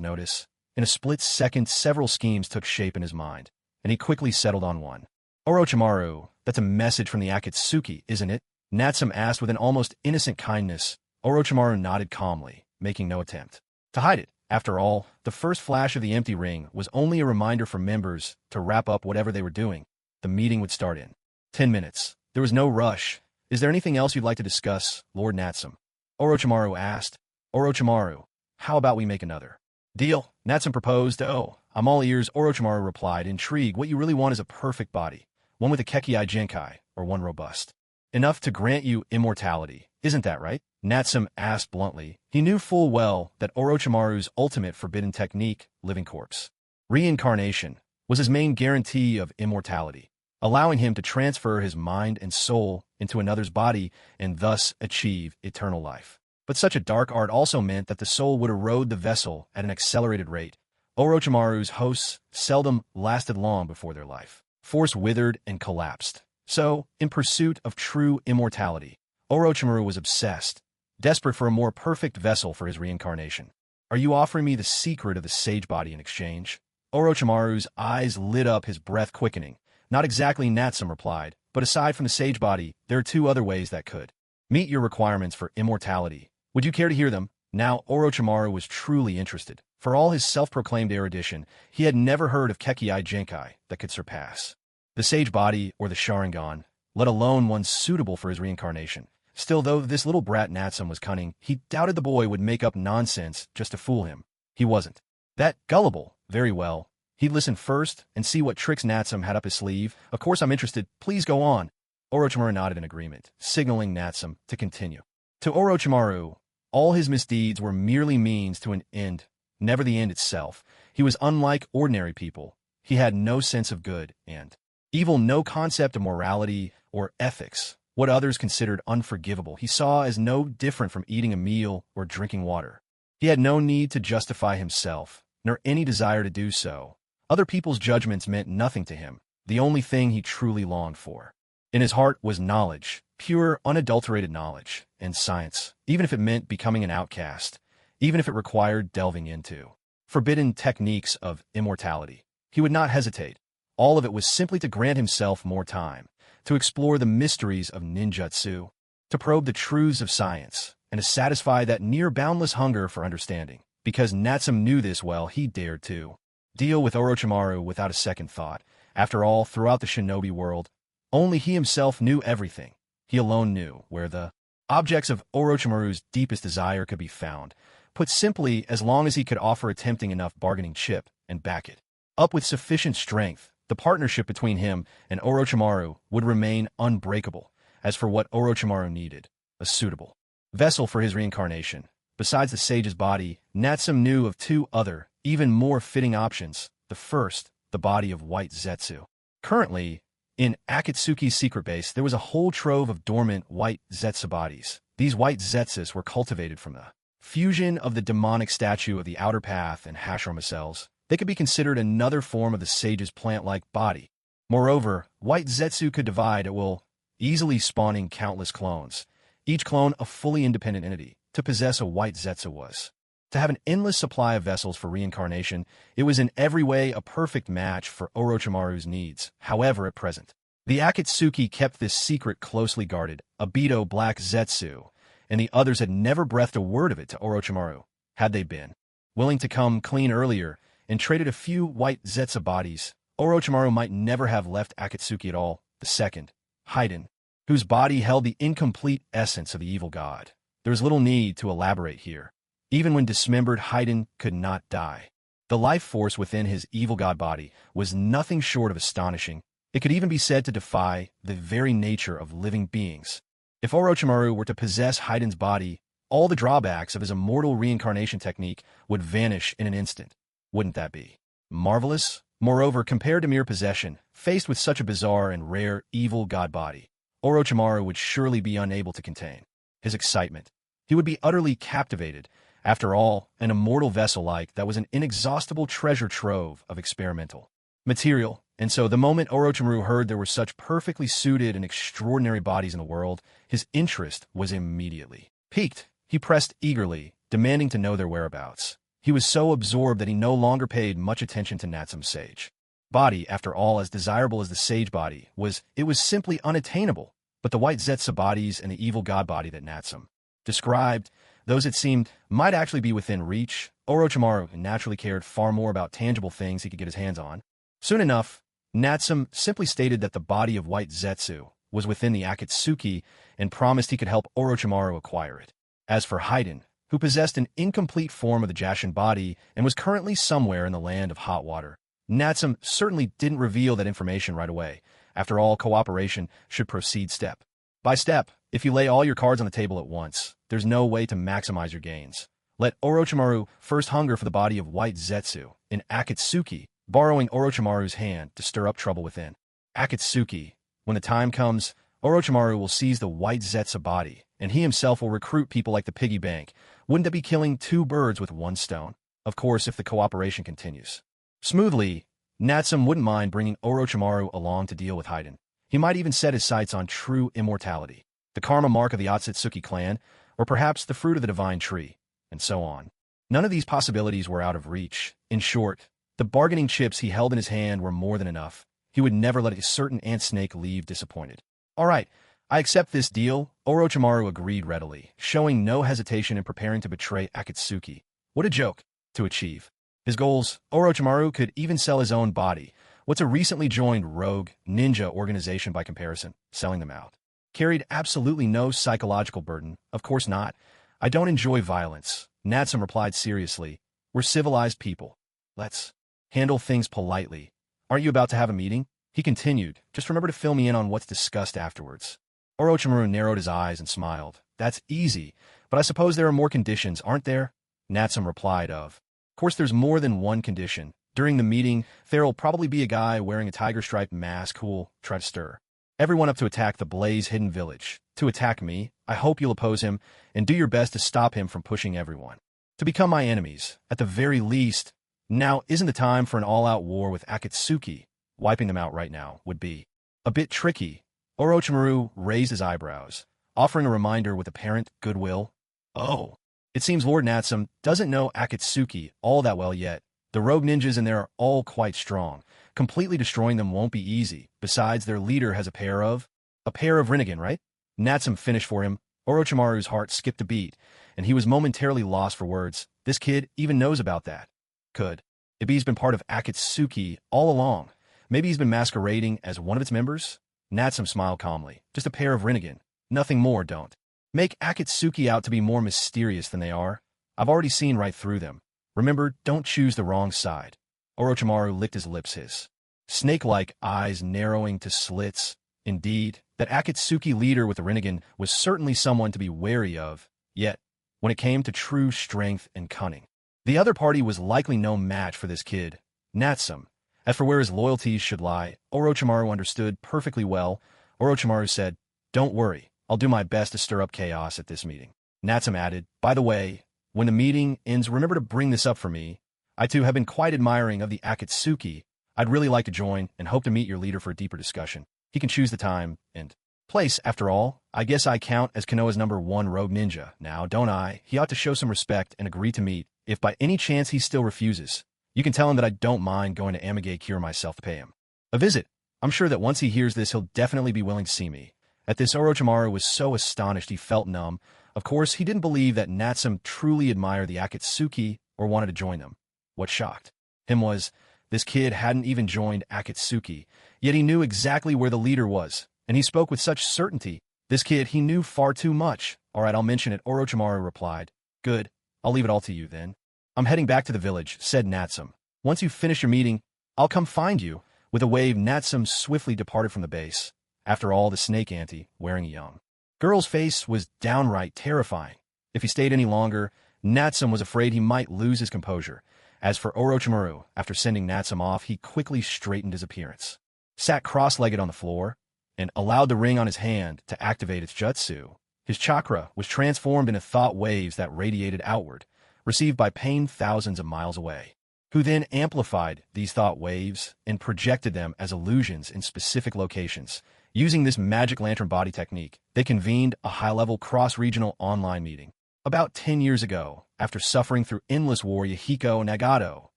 notice. In a split second, several schemes took shape in his mind, and he quickly settled on one. Orochimaru, that's a message from the Akatsuki, isn't it? Natsume asked with an almost innocent kindness. Orochimaru nodded calmly, making no attempt to hide it. After all, the first flash of the empty ring was only a reminder for members to wrap up whatever they were doing. The meeting would start in 10 minutes. There was no rush. Is there anything else you'd like to discuss, Lord Natsume? Orochimaru asked. Orochimaru, how about we make another deal? Natsume proposed. Oh, I'm all ears, Orochimaru replied, intrigued. What you really want is a perfect body, one with a Kekkai Genkai, or one robust enough to grant you immortality. Isn't that right? Natsume asked bluntly. He knew full well that Orochimaru's ultimate forbidden technique, living corpse reincarnation, was his main guarantee of immortality, allowing him to transfer his mind and soul into another's body and thus achieve eternal life. But such a dark art also meant that the soul would erode the vessel at an accelerated rate. Orochimaru's hosts seldom lasted long before their life force withered and collapsed. So, in pursuit of true immortality, Orochimaru was obsessed, desperate for a more perfect vessel for his reincarnation. Are you offering me the secret of the sage body in exchange? Orochimaru's eyes lit up, his breath quickening. Not exactly, Natsume replied, but aside from the sage body, there are two other ways that could meet your requirements for immortality. Would you care to hear them? Now Orochimaru was truly interested. For all his self-proclaimed erudition, he had never heard of Kekkai Genkai that could surpass the sage body or the Sharingan, let alone one suitable for his reincarnation. Still, though this little brat Natsume was cunning, he doubted the boy would make up nonsense just to fool him. He wasn't that gullible. Very well. He'd listen first and see what tricks Natsume had up his sleeve. Of course I'm interested. Please go on. Orochimaru nodded in agreement, signaling Natsume to continue. To Orochimaru, all his misdeeds were merely means to an end, never the end itself. He was unlike ordinary people. He had no sense of good and evil, no concept of morality or ethics. What others considered unforgivable, he saw as no different from eating a meal or drinking water. He had no need to justify himself, nor any desire to do so. Other people's judgments meant nothing to him. The only thing he truly longed for in his heart was knowledge, pure, unadulterated knowledge, and science, even if it meant becoming an outcast, even if it required delving into forbidden techniques of immortality. He would not hesitate. All of it was simply to grant himself more time, to explore the mysteries of ninjutsu, to probe the truths of science, and to satisfy that near-boundless hunger for understanding. Because Natsume knew this well, he dared to deal with Orochimaru without a second thought. After all, throughout the shinobi world, only he himself knew everything. He alone knew where the objects of Orochimaru's deepest desire could be found. Put simply, as long as he could offer a tempting enough bargaining chip and back it up with sufficient strength, the partnership between him and Orochimaru would remain unbreakable. As for what Orochimaru needed, a suitable vessel for his reincarnation. Besides the sage's body, Natsume knew of two other, even more fitting options. The first, the body of White Zetsu. Currently, in Akatsuki's secret base, there was a whole trove of dormant White Zetsu bodies. These White Zetsus were cultivated from the fusion of the demonic statue of the Outer Path and Hashirama cells. They could be considered another form of the sage's plant-like body. Moreover, White Zetsu could divide at will, easily spawning countless clones, each clone a fully independent entity. To possess a White Zetsu was to have an endless supply of vessels for reincarnation. It was in every way a perfect match for Orochimaru's needs. However, at present, the Akatsuki kept this secret closely guarded. Obito Black Zetsu and the others had never breathed a word of it to Orochimaru. Had they been willing to come clean earlier and traded a few White Zetsu bodies, Orochimaru might never have left Akatsuki at all. The second, Haiden, whose body held the incomplete essence of the evil god. There is little need to elaborate here. Even when dismembered, Haiden could not die. The life force within his evil god body was nothing short of astonishing. It could even be said to defy the very nature of living beings. If Orochimaru were to possess Haiden's body, all the drawbacks of his immortal reincarnation technique would vanish in an instant. Wouldn't that be marvelous? Moreover, compared to mere possession, faced with such a bizarre and rare evil god body, Orochimaru would surely be unable to contain his excitement. He would be utterly captivated. After all, an immortal vessel like that was an inexhaustible treasure trove of experimental material. And so the moment Orochimaru heard there were such perfectly suited and extraordinary bodies in the world, his interest was immediately piqued. He pressed eagerly, demanding to know their whereabouts. He was so absorbed that he no longer paid much attention to Natsume's sage body. After all, as desirable as the sage body was, it was simply unattainable. But the white Zetsu bodies and the evil god body that Natsume described, those it seemed might actually be within reach. Orochimaru naturally cared far more about tangible things he could get his hands on. Soon enough, Natsume simply stated that the body of white Zetsu was within the Akatsuki and promised he could help Orochimaru acquire it. As for Haiden, who possessed an incomplete form of the Jashin body and was currently somewhere in the land of hot water, Natsume certainly didn't reveal that information right away. After all, cooperation should proceed step by step. If you lay all your cards on the table at once, there's no way to maximize your gains. Let Orochimaru first hunger for the body of white Zetsu in Akatsuki, borrowing Orochimaru's hand to stir up trouble within Akatsuki. When the time comes, Orochimaru will seize the white Zetsu body, and he himself will recruit people like the piggy bank. Wouldn't that be killing two birds with one stone? Of course, if the cooperation continues smoothly, Natsume wouldn't mind bringing Orochimaru along to deal with Haiden. He might even set his sights on true immortality, the karma mark of the Otsutsuki clan, or perhaps the fruit of the divine tree, and so on. None of these possibilities were out of reach. In short, the bargaining chips he held in his hand were more than enough. He would never let a certain ant snake leave disappointed. All right, I accept this deal, Orochimaru agreed readily, showing no hesitation in preparing to betray Akatsuki. What a joke to achieve his goals. Orochimaru could even sell his own body. What's a recently joined rogue ninja organization by comparison? Selling them out carried absolutely no psychological burden. Of course not. I don't enjoy violence, Natsume replied seriously. We're civilized people. Let's handle things politely. Aren't you about to have a meeting? He continued. Just remember to fill me in on what's discussed afterwards. Orochimaru narrowed his eyes and smiled. That's easy, but I suppose there are more conditions, aren't there? Natsume replied. Of course there's more than one condition. During the meeting, there'll probably be a guy wearing a tiger-striped mask who'll try to stir everyone up to attack the Blaze Hidden Village. To attack me, I hope you'll oppose him and do your best to stop him from pushing everyone to become my enemies, at the very least. Now isn't the time for an all-out war with Akatsuki. Wiping them out right now would be a bit tricky. Orochimaru raised his eyebrows, offering a reminder with apparent goodwill. Oh, it seems Lord Natsume doesn't know Akatsuki all that well yet. The rogue ninjas in there are all quite strong. Completely destroying them won't be easy. Besides, their leader has a pair of Rinnegan, right? Natsume finished for him. Orochimaru's heart skipped a beat, and he was momentarily lost for words. This kid even knows about that. Could it be he's been part of Akatsuki all along? Maybe he's been masquerading as one of its members? Natsume smiled calmly. Just a pair of Rinnegan. Nothing more. Don't make Akatsuki out to be more mysterious than they are. I've already seen right through them. Remember, don't choose the wrong side. Orochimaru licked his lips, his snake-like eyes narrowing to slits. Indeed, that Akatsuki leader with the Rinnegan was certainly someone to be wary of. Yet, when it came to true strength and cunning, the other party was likely no match for this kid, Natsume. As for where his loyalties should lie, Orochimaru understood perfectly well. Orochimaru said, "Don't worry, I'll do my best to stir up chaos at this meeting." Natsume added, "By the way, when the meeting ends, remember to bring this up for me. I too have been quite admiring of the Akatsuki. I'd really like to join and hope to meet your leader for a deeper discussion. He can choose the time and place. After all, I guess I count as Konoha's #1 rogue ninja now, don't I? He ought to show some respect and agree to meet. If by any chance he still refuses, you can tell him that I don't mind going to Amage Cure myself to pay him a visit. I'm sure that once he hears this, he'll definitely be willing to see me." At this, Orochimaru was so astonished he felt numb. Of course, he didn't believe that Natsume truly admired the Akatsuki or wanted to join them. What shocked him was, this kid hadn't even joined Akatsuki, yet he knew exactly where the leader was, and he spoke with such certainty. This kid, he knew far too much. "All right, I'll mention it," Orochimaru replied. "Good, I'll leave it all to you then." "I'm heading back to the village," said Natsume. "Once you finish your meeting, I'll come find you." With a wave, Natsume swiftly departed from the base. After all, the snake auntie, wearing a young girl's face, was downright terrifying. If he stayed any longer, Natsume was afraid he might lose his composure. As for Orochimaru, after sending Natsume off, he quickly straightened his appearance, sat cross-legged on the floor, and allowed the ring on his hand to activate its jutsu. His chakra was transformed into thought waves that radiated outward, received by Pain thousands of miles away, who then amplified these thought waves and projected them as illusions in specific locations. Using this magic lantern body technique, they convened a high-level cross-regional online meeting. About 10 years ago, after suffering through endless war, Yahiko, Nagato,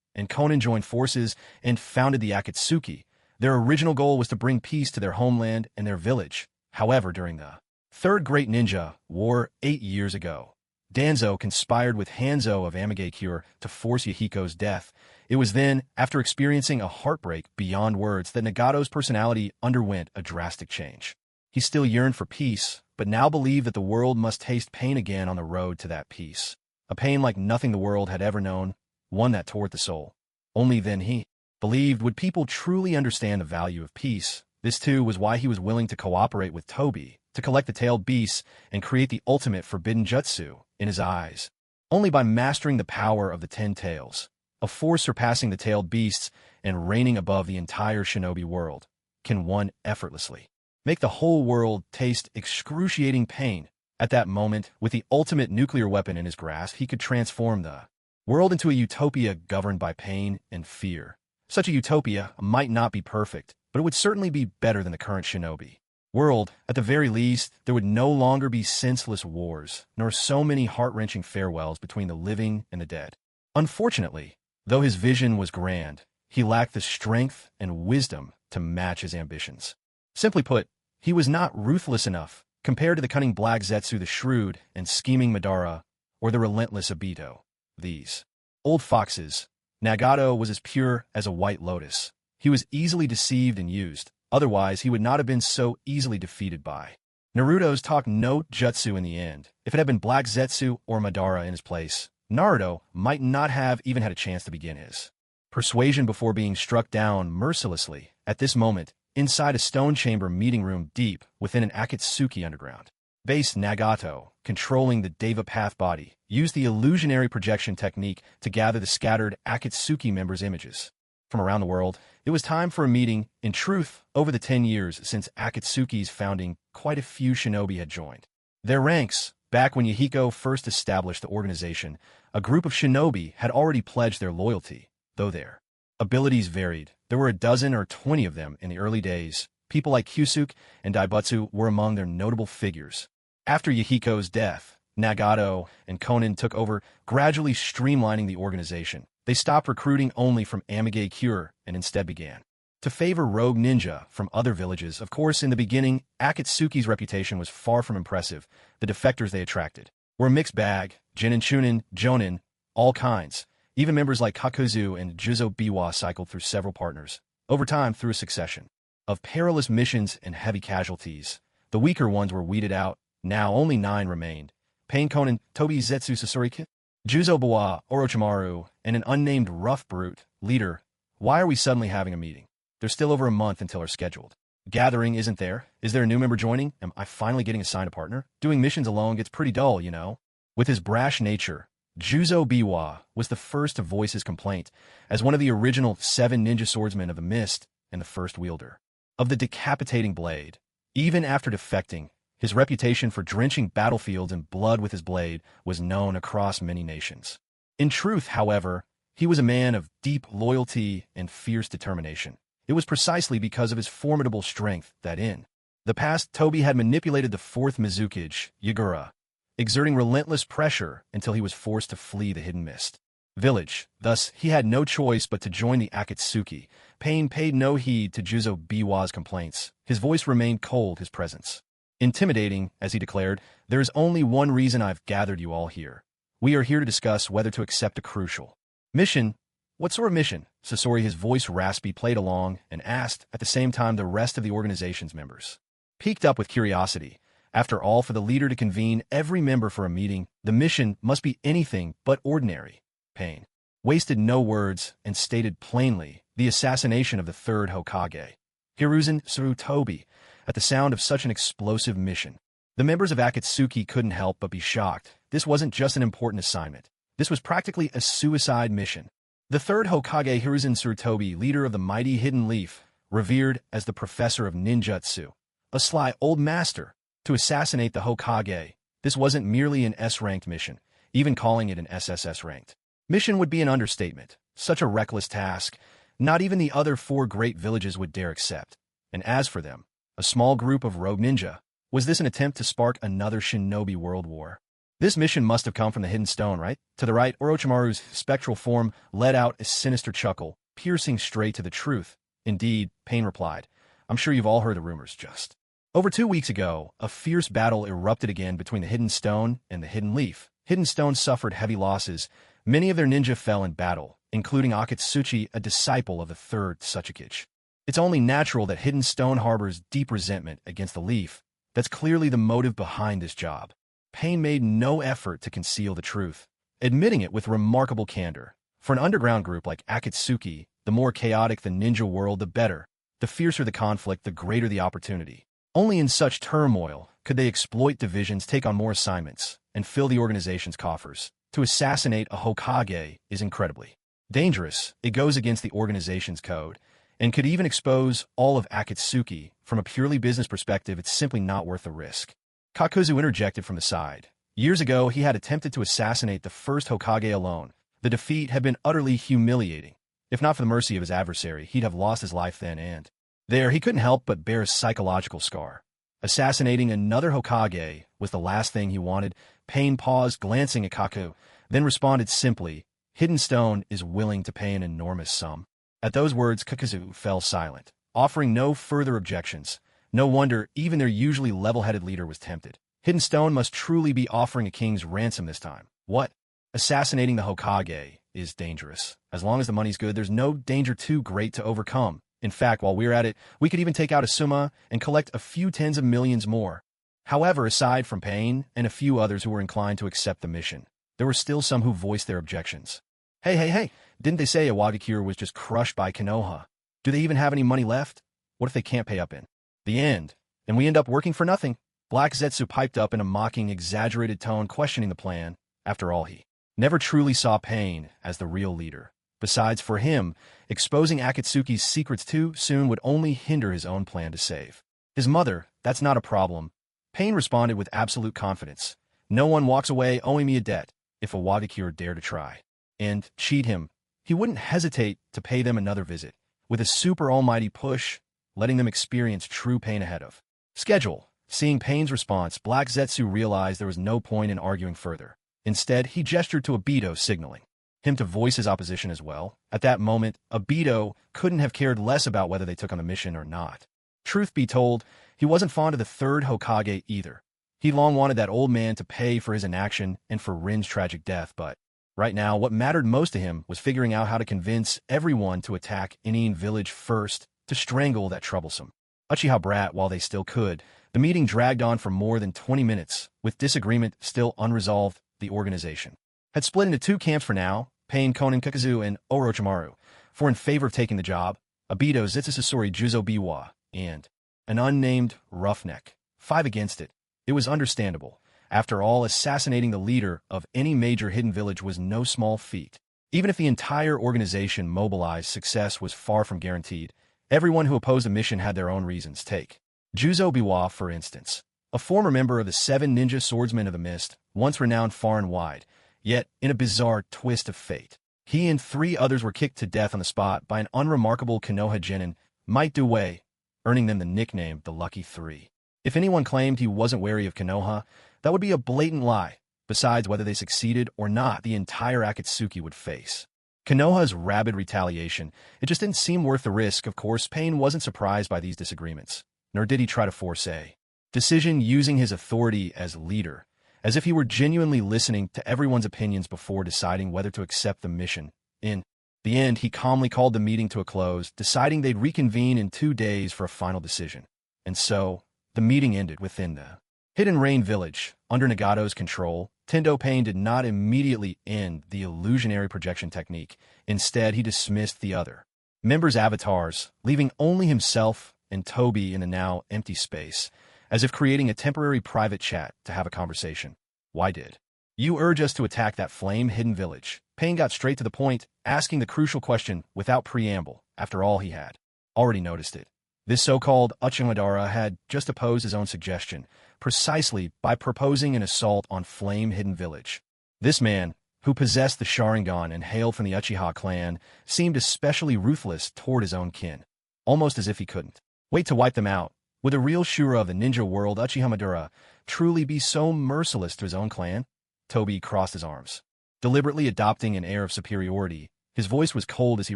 and Konan joined forces and founded the Akatsuki. Their original goal was to bring peace to their homeland and their village. However, during the Third Great Ninja War 8 years ago, Danzo conspired with Hanzo of Amigakure to force Yahiko's death. It was then, after experiencing a heartbreak beyond words, that Nagato's personality underwent a drastic change. He still yearned for peace, but now believed that the world must taste pain again on the road to that peace. A pain like nothing the world had ever known, one that tore at the soul. Only then he believed would people truly understand the value of peace. This too was why he was willing to cooperate with Toby to collect the tailed beasts and create the ultimate forbidden jutsu in his eyes. Only by mastering the power of the 10 tails, a force surpassing the tailed beasts and reigning above the entire shinobi world, can one effortlessly make the whole world taste excruciating pain. At that moment, with the ultimate nuclear weapon in his grasp, he could transform the world into a utopia governed by pain and fear. Such a utopia might not be perfect, but it would certainly be better than the current shinobi world. At the very least, there would no longer be senseless wars, nor so many heart-wrenching farewells between the living and the dead. Unfortunately, though his vision was grand, he lacked the strength and wisdom to match his ambitions. Simply put, he was not ruthless enough compared to the cunning Black Zetsu, the shrewd and scheming Madara, or the relentless Obito. These old foxes. Nagato was as pure as a white lotus. He was easily deceived and used. Otherwise, he would not have been so easily defeated by Naruto's talk no jutsu in the end. If it had been Black Zetsu or Madara in his place, Naruto might not have even had a chance to begin his persuasion before being struck down mercilessly. At this moment, inside a stone chamber meeting room deep within an Akatsuki underground base, Nagato, controlling the Deva Path body, used the illusionary projection technique to gather the scattered Akatsuki members' images from around the world. It was time for a meeting. In truth, over the 10 years since Akatsuki's founding, quite a few shinobi had joined their ranks. Back when Yahiko first established the organization, a group of shinobi had already pledged their loyalty, though their abilities varied. There were a dozen or 20 of them in the early days. People like Kyusuke and Daibutsu were among their notable figures. After Yahiko's death, Nagato and Konan took over, gradually streamlining the organization. They stopped recruiting only from Amigakure and instead began to favor rogue ninja from other villages. Of course, in the beginning, Akatsuki's reputation was far from impressive. The defectors they attracted were a mixed bag: Jinin, Chunin, Jonin, all kinds. Even members like Kakuzu and Juzo Biwa cycled through several partners. Over time, through a succession of perilous missions and heavy casualties, the weaker ones were weeded out. Now only 9 remained: Pain, Konan, Tobi, Zetsu, Sasuriki, Juzo Biwa, Orochimaru, and an unnamed rough brute leader. Why are we suddenly having a meeting? There's still over a month until our scheduled gathering, isn't there? Is there a new member joining? Am I finally getting assigned a partner? Doing missions alone gets pretty dull, you know. With his brash nature, Juzo Biwa was the first to voice his complaint. As one of the original 7 ninja swordsmen of the mist and the first wielder of the decapitating blade, even after defecting, his reputation for drenching battlefields in blood with his blade was known across many nations. In truth, however, he was a man of deep loyalty and fierce determination. It was precisely because of his formidable strength that in the past Tobi had manipulated the 4th Mizukage, Yagura, exerting relentless pressure until he was forced to flee the Hidden Mist village. Thus, he had no choice but to join the Akatsuki. Pain paid no heed to Juzo Biwa's complaints. His voice remained cold, his presence intimidating, as he declared. There is only one reason I've gathered you all here. We are here to discuss whether to accept a crucial mission. What sort of mission? Sasori, his voice raspy, played along and asked. At the same time, the rest of the organization's members piqued up with curiosity. After all, for the leader to convene every member for a meeting, the mission must be anything but ordinary. Pain wasted no words and stated plainly the assassination of the 3rd Hokage, Hiruzen Tsurutobi. At the sound of such an explosive mission, the members of Akatsuki couldn't help but be shocked. This wasn't just an important assignment. This was practically a suicide mission. The 3rd Hokage, Hiruzen Tsurutobi, leader of the mighty Hidden Leaf, revered as the professor of ninjutsu, a sly old master, to assassinate the Hokage This wasn't merely an S-ranked mission. Even calling it an SSS-ranked mission would be an understatement. Such a reckless task, not even the other 4 great villages would dare accept. And as for them, a small group of rogue ninja, was this an attempt to spark another shinobi world war? This mission must have come from the Hidden Stone, right? To the right, Orochimaru's spectral form let out a sinister chuckle, piercing straight to the truth. Indeed, Pain replied, I'm sure you've all heard the rumors just. Over 2 weeks ago, a fierce battle erupted again between the Hidden Stone and the Hidden Leaf. Hidden Stone suffered heavy losses. Many of their ninja fell in battle, including Akatsuki, a disciple of the third Tsuchikichi. It's only natural that Hidden Stone harbors deep resentment against the Leaf. That's clearly the motive behind this job. Pain made no effort to conceal the truth, admitting it with remarkable candor. For an underground group like Akatsuki, the more chaotic the ninja world, the better. The fiercer the conflict, the greater the opportunity. Only in such turmoil could they exploit divisions, take on more assignments, and fill the organization's coffers. To assassinate a Hokage is incredibly dangerous. It goes against the organization's code, and could even expose all of Akatsuki. From a purely business perspective, it's simply not worth the risk. Kakuzu interjected from the side. Years ago, he had attempted to assassinate the first Hokage alone. The defeat had been utterly humiliating. If not for the mercy of his adversary, he'd have lost his life then and there. He couldn't help but bear a psychological scar. Assassinating another Hokage was the last thing he wanted. Pain paused, glancing at Kaku, then responded simply, Hidden Stone is willing to pay an enormous sum. At those words, Kakuzu fell silent, offering no further objections. No wonder even their usually level-headed leader was tempted. Hidden Stone must truly be offering a king's ransom this time. What? Assassinating the Hokage is dangerous. As long as the money's good, there's no danger too great to overcome. In fact, while we're at it, we could even take out a Suma and collect a few tens of millions more. However, aside from Pain and a few others who were inclined to accept the mission, there were still some who voiced their objections. Hey, didn't they say Iwagakure was just crushed by Konoha? Do they even have any money left? What if they can't pay up in the end, and we end up working for nothing? Black Zetsu piped up in a mocking, exaggerated tone, questioning the plan. After all, he never truly saw Pain as the real leader. Besides, for him, exposing Akatsuki's secrets too soon would only hinder his own plan to save his mother. That's not a problem. Pain responded with absolute confidence. No one walks away owing me a debt. If Iwagakure dare to try and cheat him, he wouldn't hesitate to pay them another visit, with a super almighty push, letting them experience true pain ahead of schedule. Seeing Pain's response, Black Zetsu realized there was no point in arguing further. Instead, he gestured to Obito, signaling him to voice his opposition as well. At that moment, Obito couldn't have cared less about whether they took on the mission or not. Truth be told, he wasn't fond of the third Hokage either. He long wanted that old man to pay for his inaction and for Rin's tragic death, but right now, what mattered most to him was figuring out how to convince everyone to attack Inin village first, to strangle that troublesome Uchiha brat while they still could. The meeting dragged on for more than 20 minutes, with disagreement still unresolved. The organization had split into 2 camps for now, Pain, Konan, Kakuzu, and Orochimaru, 4 in favor of taking the job, Obito, Zetsusuri, Juzo Biwa, and an unnamed roughneck, 5 against it. It was understandable. After all, assassinating the leader of any major hidden village was no small feat. Even if the entire organization mobilized, success was far from guaranteed. Everyone who opposed the mission had their own reasons. Take Juzo Biwa, for instance, a former member of the 7 Ninja Swordsmen of the Mist, once renowned far and wide. Yet, in a bizarre twist of fate, he and 3 others were kicked to death on the spot by an unremarkable Konoha genin, Might Do Wei, earning them the nickname the Lucky Three. If anyone claimed he wasn't wary of Konoha, that would be a blatant lie. Besides, whether they succeeded or not, the entire Akatsuki would face Konoha's rabid retaliation. It just didn't seem worth the risk. Of course, Pain wasn't surprised by these disagreements, nor did he try to force a decision using his authority as leader, as if he were genuinely listening to everyone's opinions before deciding whether to accept the mission. In the end, he calmly called the meeting to a close, deciding they'd reconvene in 2 days for a final decision. And so, the meeting ended within the Hidden Rain Village. Under Nagato's control, Tendo Pain did not immediately end the illusionary projection technique. Instead, he dismissed the other members' avatars, leaving only himself and Toby in the now empty space, as if creating a temporary private chat to have a conversation. Why did you urge us to attack that flame-hidden village? Pain got straight to the point, asking the crucial question without preamble. After all, he had already noticed it. This so-called Uchimadara had just opposed his own suggestion, precisely by proposing an assault on Flame Hidden Village. This man, who possessed the Sharingan and hailed from the Uchiha clan, seemed especially ruthless toward his own kin, almost as if he couldn't wait to wipe them out. Would the real Shura of the ninja world, Uchiha Madara, truly be so merciless to his own clan? Toby crossed his arms, deliberately adopting an air of superiority. His voice was cold as he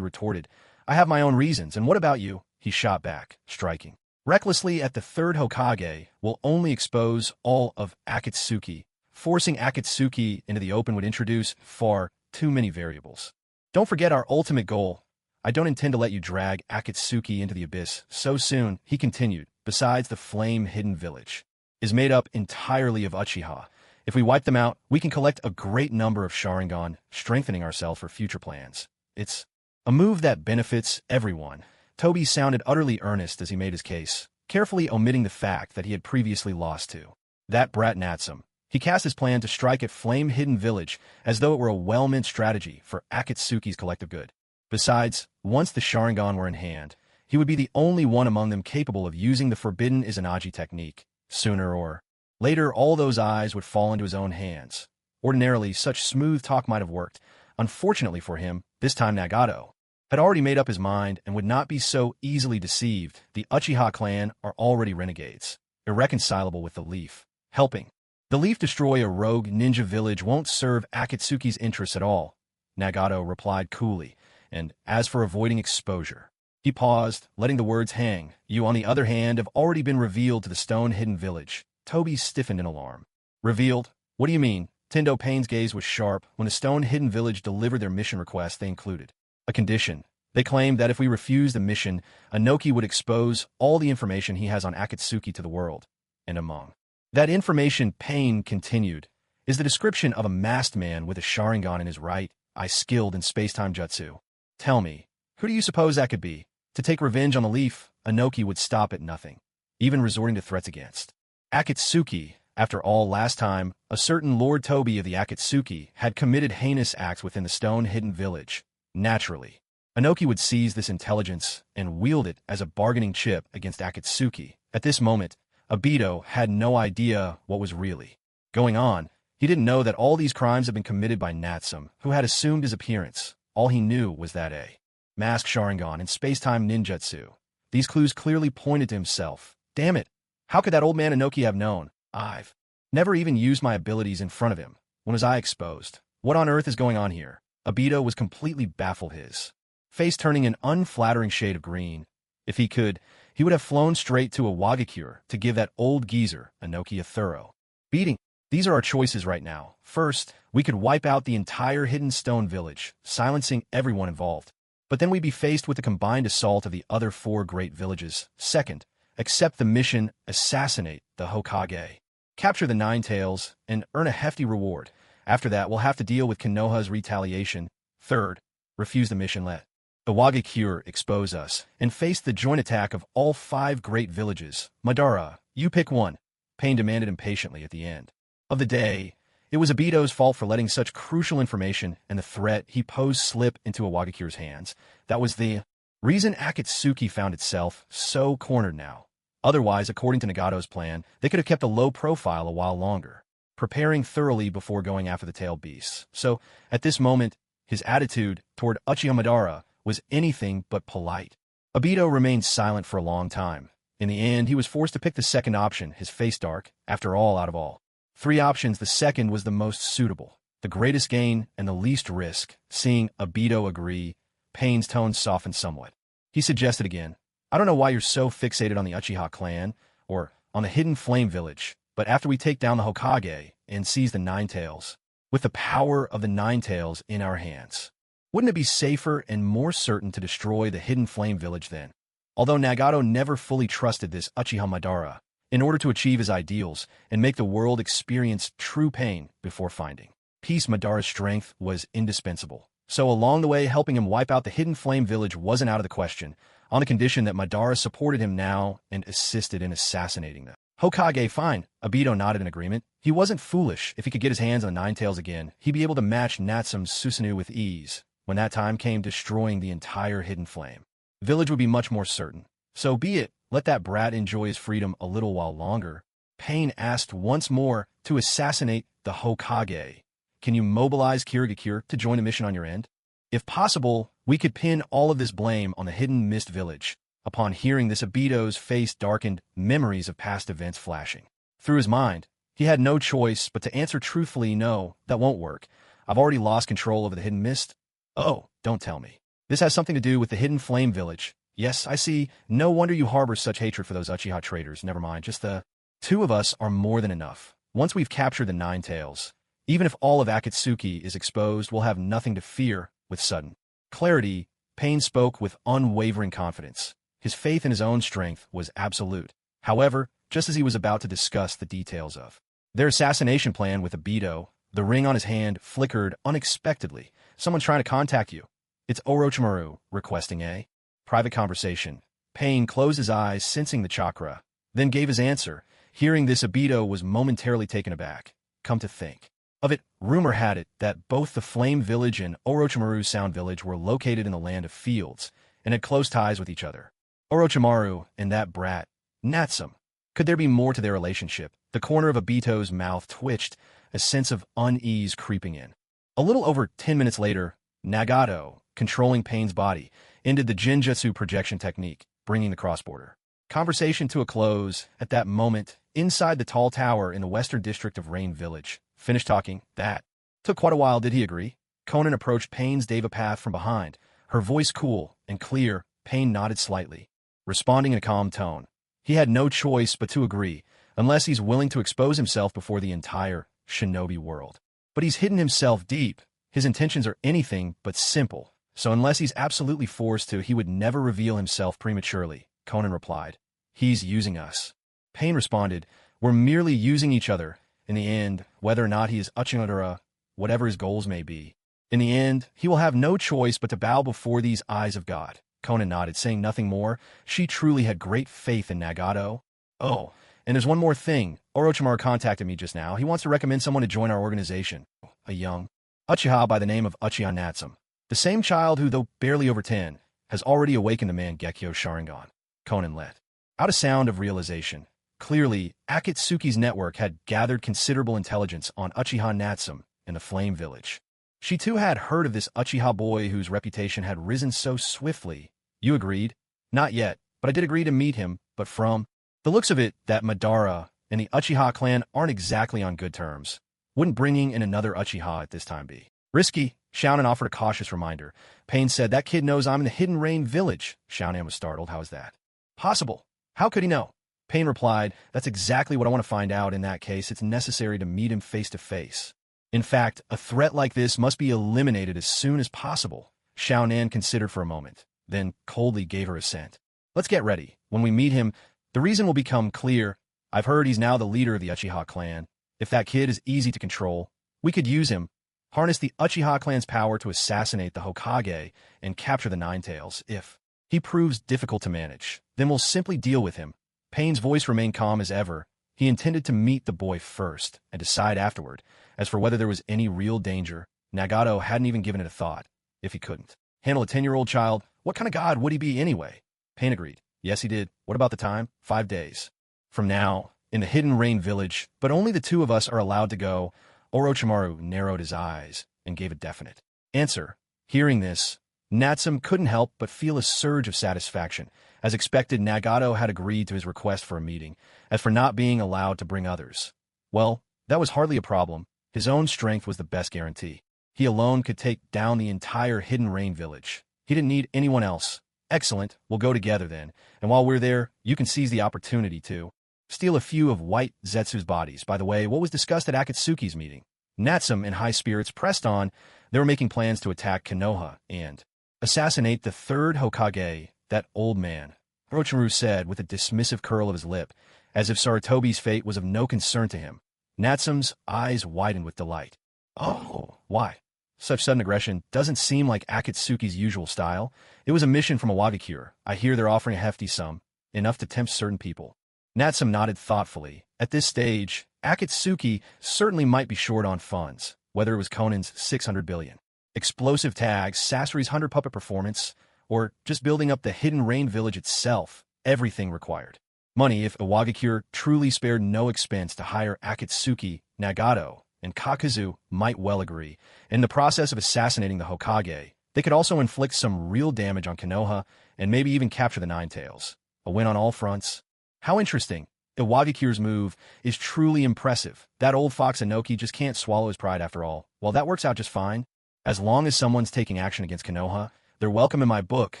retorted, "I have my own reasons, and what about you?" He shot back, striking recklessly at the third Hokage will only expose all of Akatsuki. Forcing Akatsuki into the open would introduce far too many variables. Don't forget our ultimate goal. I don't intend to let you drag Akatsuki into the abyss so soon, he continued. Besides, the Flame Hidden Village is made up entirely of Uchiha. If we wipe them out, we can collect a great number of Sharingan, strengthening ourselves for future plans. It's a move that benefits everyone. Toby sounded utterly earnest as he made his case, carefully omitting the fact that he had previously lost to that brat Natsum. He cast his plan to strike at Flame Hidden Village as though it were a well-meant strategy for Akatsuki's collective good. Besides, once the Sharingan were in hand, he would be the only one among them capable of using the forbidden Izanagi technique. Sooner or later, all those eyes would fall into his own hands. Ordinarily, such smooth talk might have worked. Unfortunately for him, this time Nagato had already made up his mind and would not be so easily deceived. The Uchiha clan are already renegades, irreconcilable with the Leaf. Helping the Leaf destroy a rogue ninja village won't serve Akatsuki's interests at all, Nagato replied coolly, and as for avoiding exposure, he paused, letting the words hang. You, on the other hand, have already been revealed to the Stone Hidden Village. Toby stiffened in alarm. Revealed? What do you mean? Tendo Payne's gaze was sharp. When the Stone Hidden Village delivered their mission request, they included a condition. They claimed that if we refused the mission, Inoki would expose all the information he has on Akatsuki to the world. And among that information, Payne continued, is the description of a masked man with a Sharingan in his right eye, skilled in space-time jutsu. Tell me, who do you suppose that could be? To take revenge on the Leaf, Inoki would stop at nothing, even resorting to threats against Akatsuki. After all, last time, a certain Lord Toby of the Akatsuki had committed heinous acts within the Stone Hidden Village. Naturally, Inoki would seize this intelligence and wield it as a bargaining chip against Akatsuki. At this moment, Obito had no idea what was really going on. He didn't know that all these crimes had been committed by Natsum, who had assumed his appearance. All he knew was that a masked Sharingan and space-time ninjutsu. These clues clearly pointed to himself. Damn it! How could that old man Inoki have known? I've never even used my abilities in front of him. When was I exposed? What on earth is going on here? Obito was completely baffled, his face turning an unflattering shade of green. If he could, he would have flown straight to a Wagakure to give that old geezer, Inoki, a thorough beating. These are our choices right now. First, we could wipe out the entire Hidden Stone Village, silencing everyone involved. But then we'd be faced with the combined assault of the other 4 great villages. Second, accept the mission, assassinate the Hokage, capture the Nine Tails, and earn a hefty reward. After that, we'll have to deal with Konoha's retaliation. Third, refuse the mission, let the Wagakure expose us, and face the joint attack of all 5 great villages. Madara, you pick one, Pain demanded impatiently at the end of the day. It was Obito's fault for letting such crucial information and the threat he posed slip into a Wagakure's hands. That was the reason Akatsuki found itself so cornered now. Otherwise, according to Nagato's plan, they could have kept a low profile a while longer, preparing thoroughly before going after the tailed beasts. So, at this moment, his attitude toward Uchiha Madara was anything but polite. Obito remained silent for a long time. In the end, he was forced to pick the second option, his face dark. After all, out of all 3 options, the second was the most suitable, the greatest gain and the least risk. Seeing Obito agree, Pain's tone softened somewhat. He suggested again, I don't know why you're so fixated on the Uchiha clan, or on the Hidden Flame Village, but after we take down the Hokage and seize the Nine Tails, with the power of the Nine Tails in our hands, wouldn't it be safer and more certain to destroy the Hidden Flame Village then? Although Nagato never fully trusted this Uchiha Madara, in order to achieve his ideals and make the world experience true pain before finding peace, Madara's strength was indispensable. So along the way, helping him wipe out the Hidden Flame Village wasn't out of the question, on the condition that Madara supported him now and assisted in assassinating the Hokage. Fine, Obito nodded in agreement. He wasn't foolish. If he could get his hands on the Nine Tails again, he'd be able to match Natsum's Susanoo with ease. When that time came, destroying the entire Hidden Flame Village would be much more certain. So be it. Let that brat enjoy his freedom a little while longer. Pain asked once more to assassinate the Hokage. Can you mobilize Kirigakure to join a mission on your end? If possible, we could pin all of this blame on the hidden mist village. Upon hearing this, Obito's face darkened, memories of past events flashing through his mind. He had no choice but to answer truthfully, no, that won't work. I've already lost control over the hidden mist. Oh, don't tell me. This has something to do with the hidden flame village. Yes, I see. No wonder you harbor such hatred for those Uchiha traitors. Never mind, just the two of us are more than enough. Once we've captured the Nine Tails, even if all of Akatsuki is exposed, we'll have nothing to fear. With sudden clarity, Pain spoke with unwavering confidence. His faith in his own strength was absolute. However, just as he was about to discuss the details of their assassination plan with Obito, the ring on his hand flickered unexpectedly. Someone's trying to contact you. It's Orochimaru, requesting a private conversation. Pain closed his eyes, sensing the chakra, then gave his answer. Hearing this, Obito was momentarily taken aback. Come to think of it, rumor had it that both the Flame Village and Orochimaru's Sound Village were located in the land of fields and had close ties with each other. Orochimaru and that brat, Natsum. Could there be more to their relationship? The corner of Obito's mouth twitched, a sense of unease creeping in. A little over 10 minutes later, Nagato, controlling Pain's body, ended the Genjutsu projection technique, bringing the cross-border conversation to a close. At that moment, inside the tall tower in the western district of Rain Village, finished talking. That took quite a while. Did he agree? Conan approached Pain's Devapath from behind, her voice cool and clear. Pain nodded slightly, responding in a calm tone. He had no choice but to agree, unless he's willing to expose himself before the entire shinobi world. But he's hidden himself deep. His intentions are anything but simple, so unless he's absolutely forced to, he would never reveal himself prematurely. Conan replied. He's using us. Pain responded. We're merely using each other. In the end, whether or not he is Uchiha, whatever his goals may be, in the end, he will have no choice but to bow before these eyes of God. Conan nodded, saying nothing more. She truly had great faith in Nagato. Oh, and there's one more thing. Orochimaru contacted me just now. He wants to recommend someone to join our organization. A young Uchiha by the name of Uchiha Natsum. The same child who, though barely over 10, has already awakened the Mangekyo Sharingan. Conan let out a sound of realization. Clearly, Akatsuki's network had gathered considerable intelligence on Uchiha Natsum in the Flame Village. She too had heard of this Uchiha boy whose reputation had risen so swiftly. You agreed? Not yet, but I did agree to meet him. But from the looks of it, that Madara and the Uchiha clan aren't exactly on good terms. Wouldn't bringing in another Uchiha at this time be risky? Xiaonan offered a cautious reminder. Pain said, that kid knows I'm in the Hidden Rain Village. Xiaonan was startled. How is that possible? How could he know? Pain replied, that's exactly what I want to find out. In that case, it's necessary to meet him face to face. In fact, a threat like this must be eliminated as soon as possible. Xiaonan considered for a moment, then coldly gave her assent. Let's get ready. When we meet him, the reason will become clear. I've heard he's now the leader of the Uchiha clan. If that kid is easy to control, we could use him, harness the Uchiha clan's power to assassinate the Hokage and capture the Nine Tails. If he proves difficult to manage, then we'll simply deal with him. Pain's voice remained calm as ever. He intended to meet the boy first and decide afterward. As for whether there was any real danger, Nagato hadn't even given it a thought. If he couldn't handle a 10-year-old child, what kind of god would he be anyway? Pain agreed. Yes, he did. What about the time? 5 days from now, in the Hidden Rain Village, but only the two of us are allowed to go. Orochimaru narrowed his eyes and gave a definite answer. Hearing this, Natsum couldn't help but feel a surge of satisfaction. As expected, Nagato had agreed to his request for a meeting. As for not being allowed to bring others, well, that was hardly a problem. His own strength was the best guarantee. He alone could take down the entire Hidden Rain Village. He didn't need anyone else. Excellent, we'll go together then. And while we're there, you can seize the opportunity to steal a few of White Zetsu's bodies. By the way, what was discussed at Akatsuki's meeting? Natsum, in high spirits, pressed on. They were making plans to attack Konoha and assassinate the third Hokage, that old man. Orochimaru said with a dismissive curl of his lip, as if Sarutobi's fate was of no concern to him. Natsum's eyes widened with delight. Oh, why? Such sudden aggression doesn't seem like Akatsuki's usual style. It was a mission from Awagakure. I hear they're offering a hefty sum, enough to tempt certain people. Natsum nodded thoughtfully. At this stage, Akatsuki certainly might be short on funds, whether it was Conan's 600 billion, explosive tags, Sasori's 100 puppet performance, or just building up the Hidden Rain Village itself. Everything required Money if Iwagakure truly spared no expense to hire Akatsuki, Nagato, and Kakuzu might well agree. In the process of assassinating the Hokage, they could also inflict some real damage on Konoha and maybe even capture the Nine Tails. A win on all fronts. How interesting. Iwagakure's move is truly impressive. That old fox Inoki just can't swallow his pride after all. Well, that works out just fine. As long as someone's taking action against Konoha, they're welcome in my book.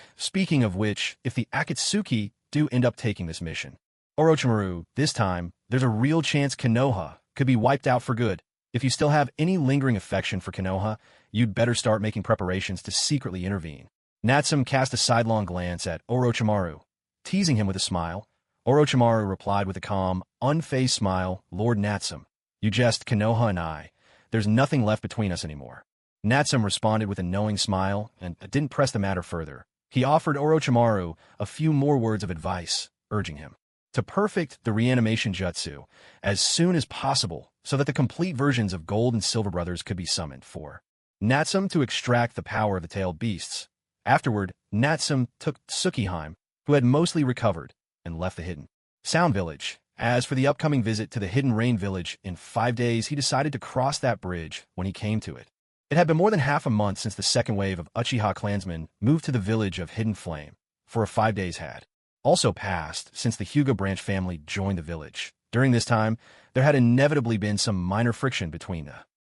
Speaking of which, if the Akatsuki do end up taking this mission, Orochimaru, this time, there's a real chance Konoha could be wiped out for good. If you still have any lingering affection for Konoha, you'd better start making preparations to secretly intervene. Natsum cast a sidelong glance at Orochimaru, teasing him with a smile. Orochimaru replied with a calm, unfazed smile, Lord Natsum, you jest Konoha and I. There's nothing left between us anymore. Natsum responded with a knowing smile and didn't press the matter further. He offered Orochimaru a few more words of advice, urging him to perfect the reanimation jutsu as soon as possible so that the complete versions of Gold and Silver Brothers could be summoned for Natsum to extract the power of the tailed beasts. Afterward, Natsum took Tsukiheim, who had mostly recovered, and left the Hidden Sound Village. As for the upcoming visit to the Hidden Rain Village in 5 days, he decided to cross that bridge when he came to it. It had been more than half a month since the second wave of Uchiha clansmen moved to the village of Hidden Flame, for 5 days had also passed since the Hyuga branch family joined the village. During this time, there had inevitably been some minor friction between the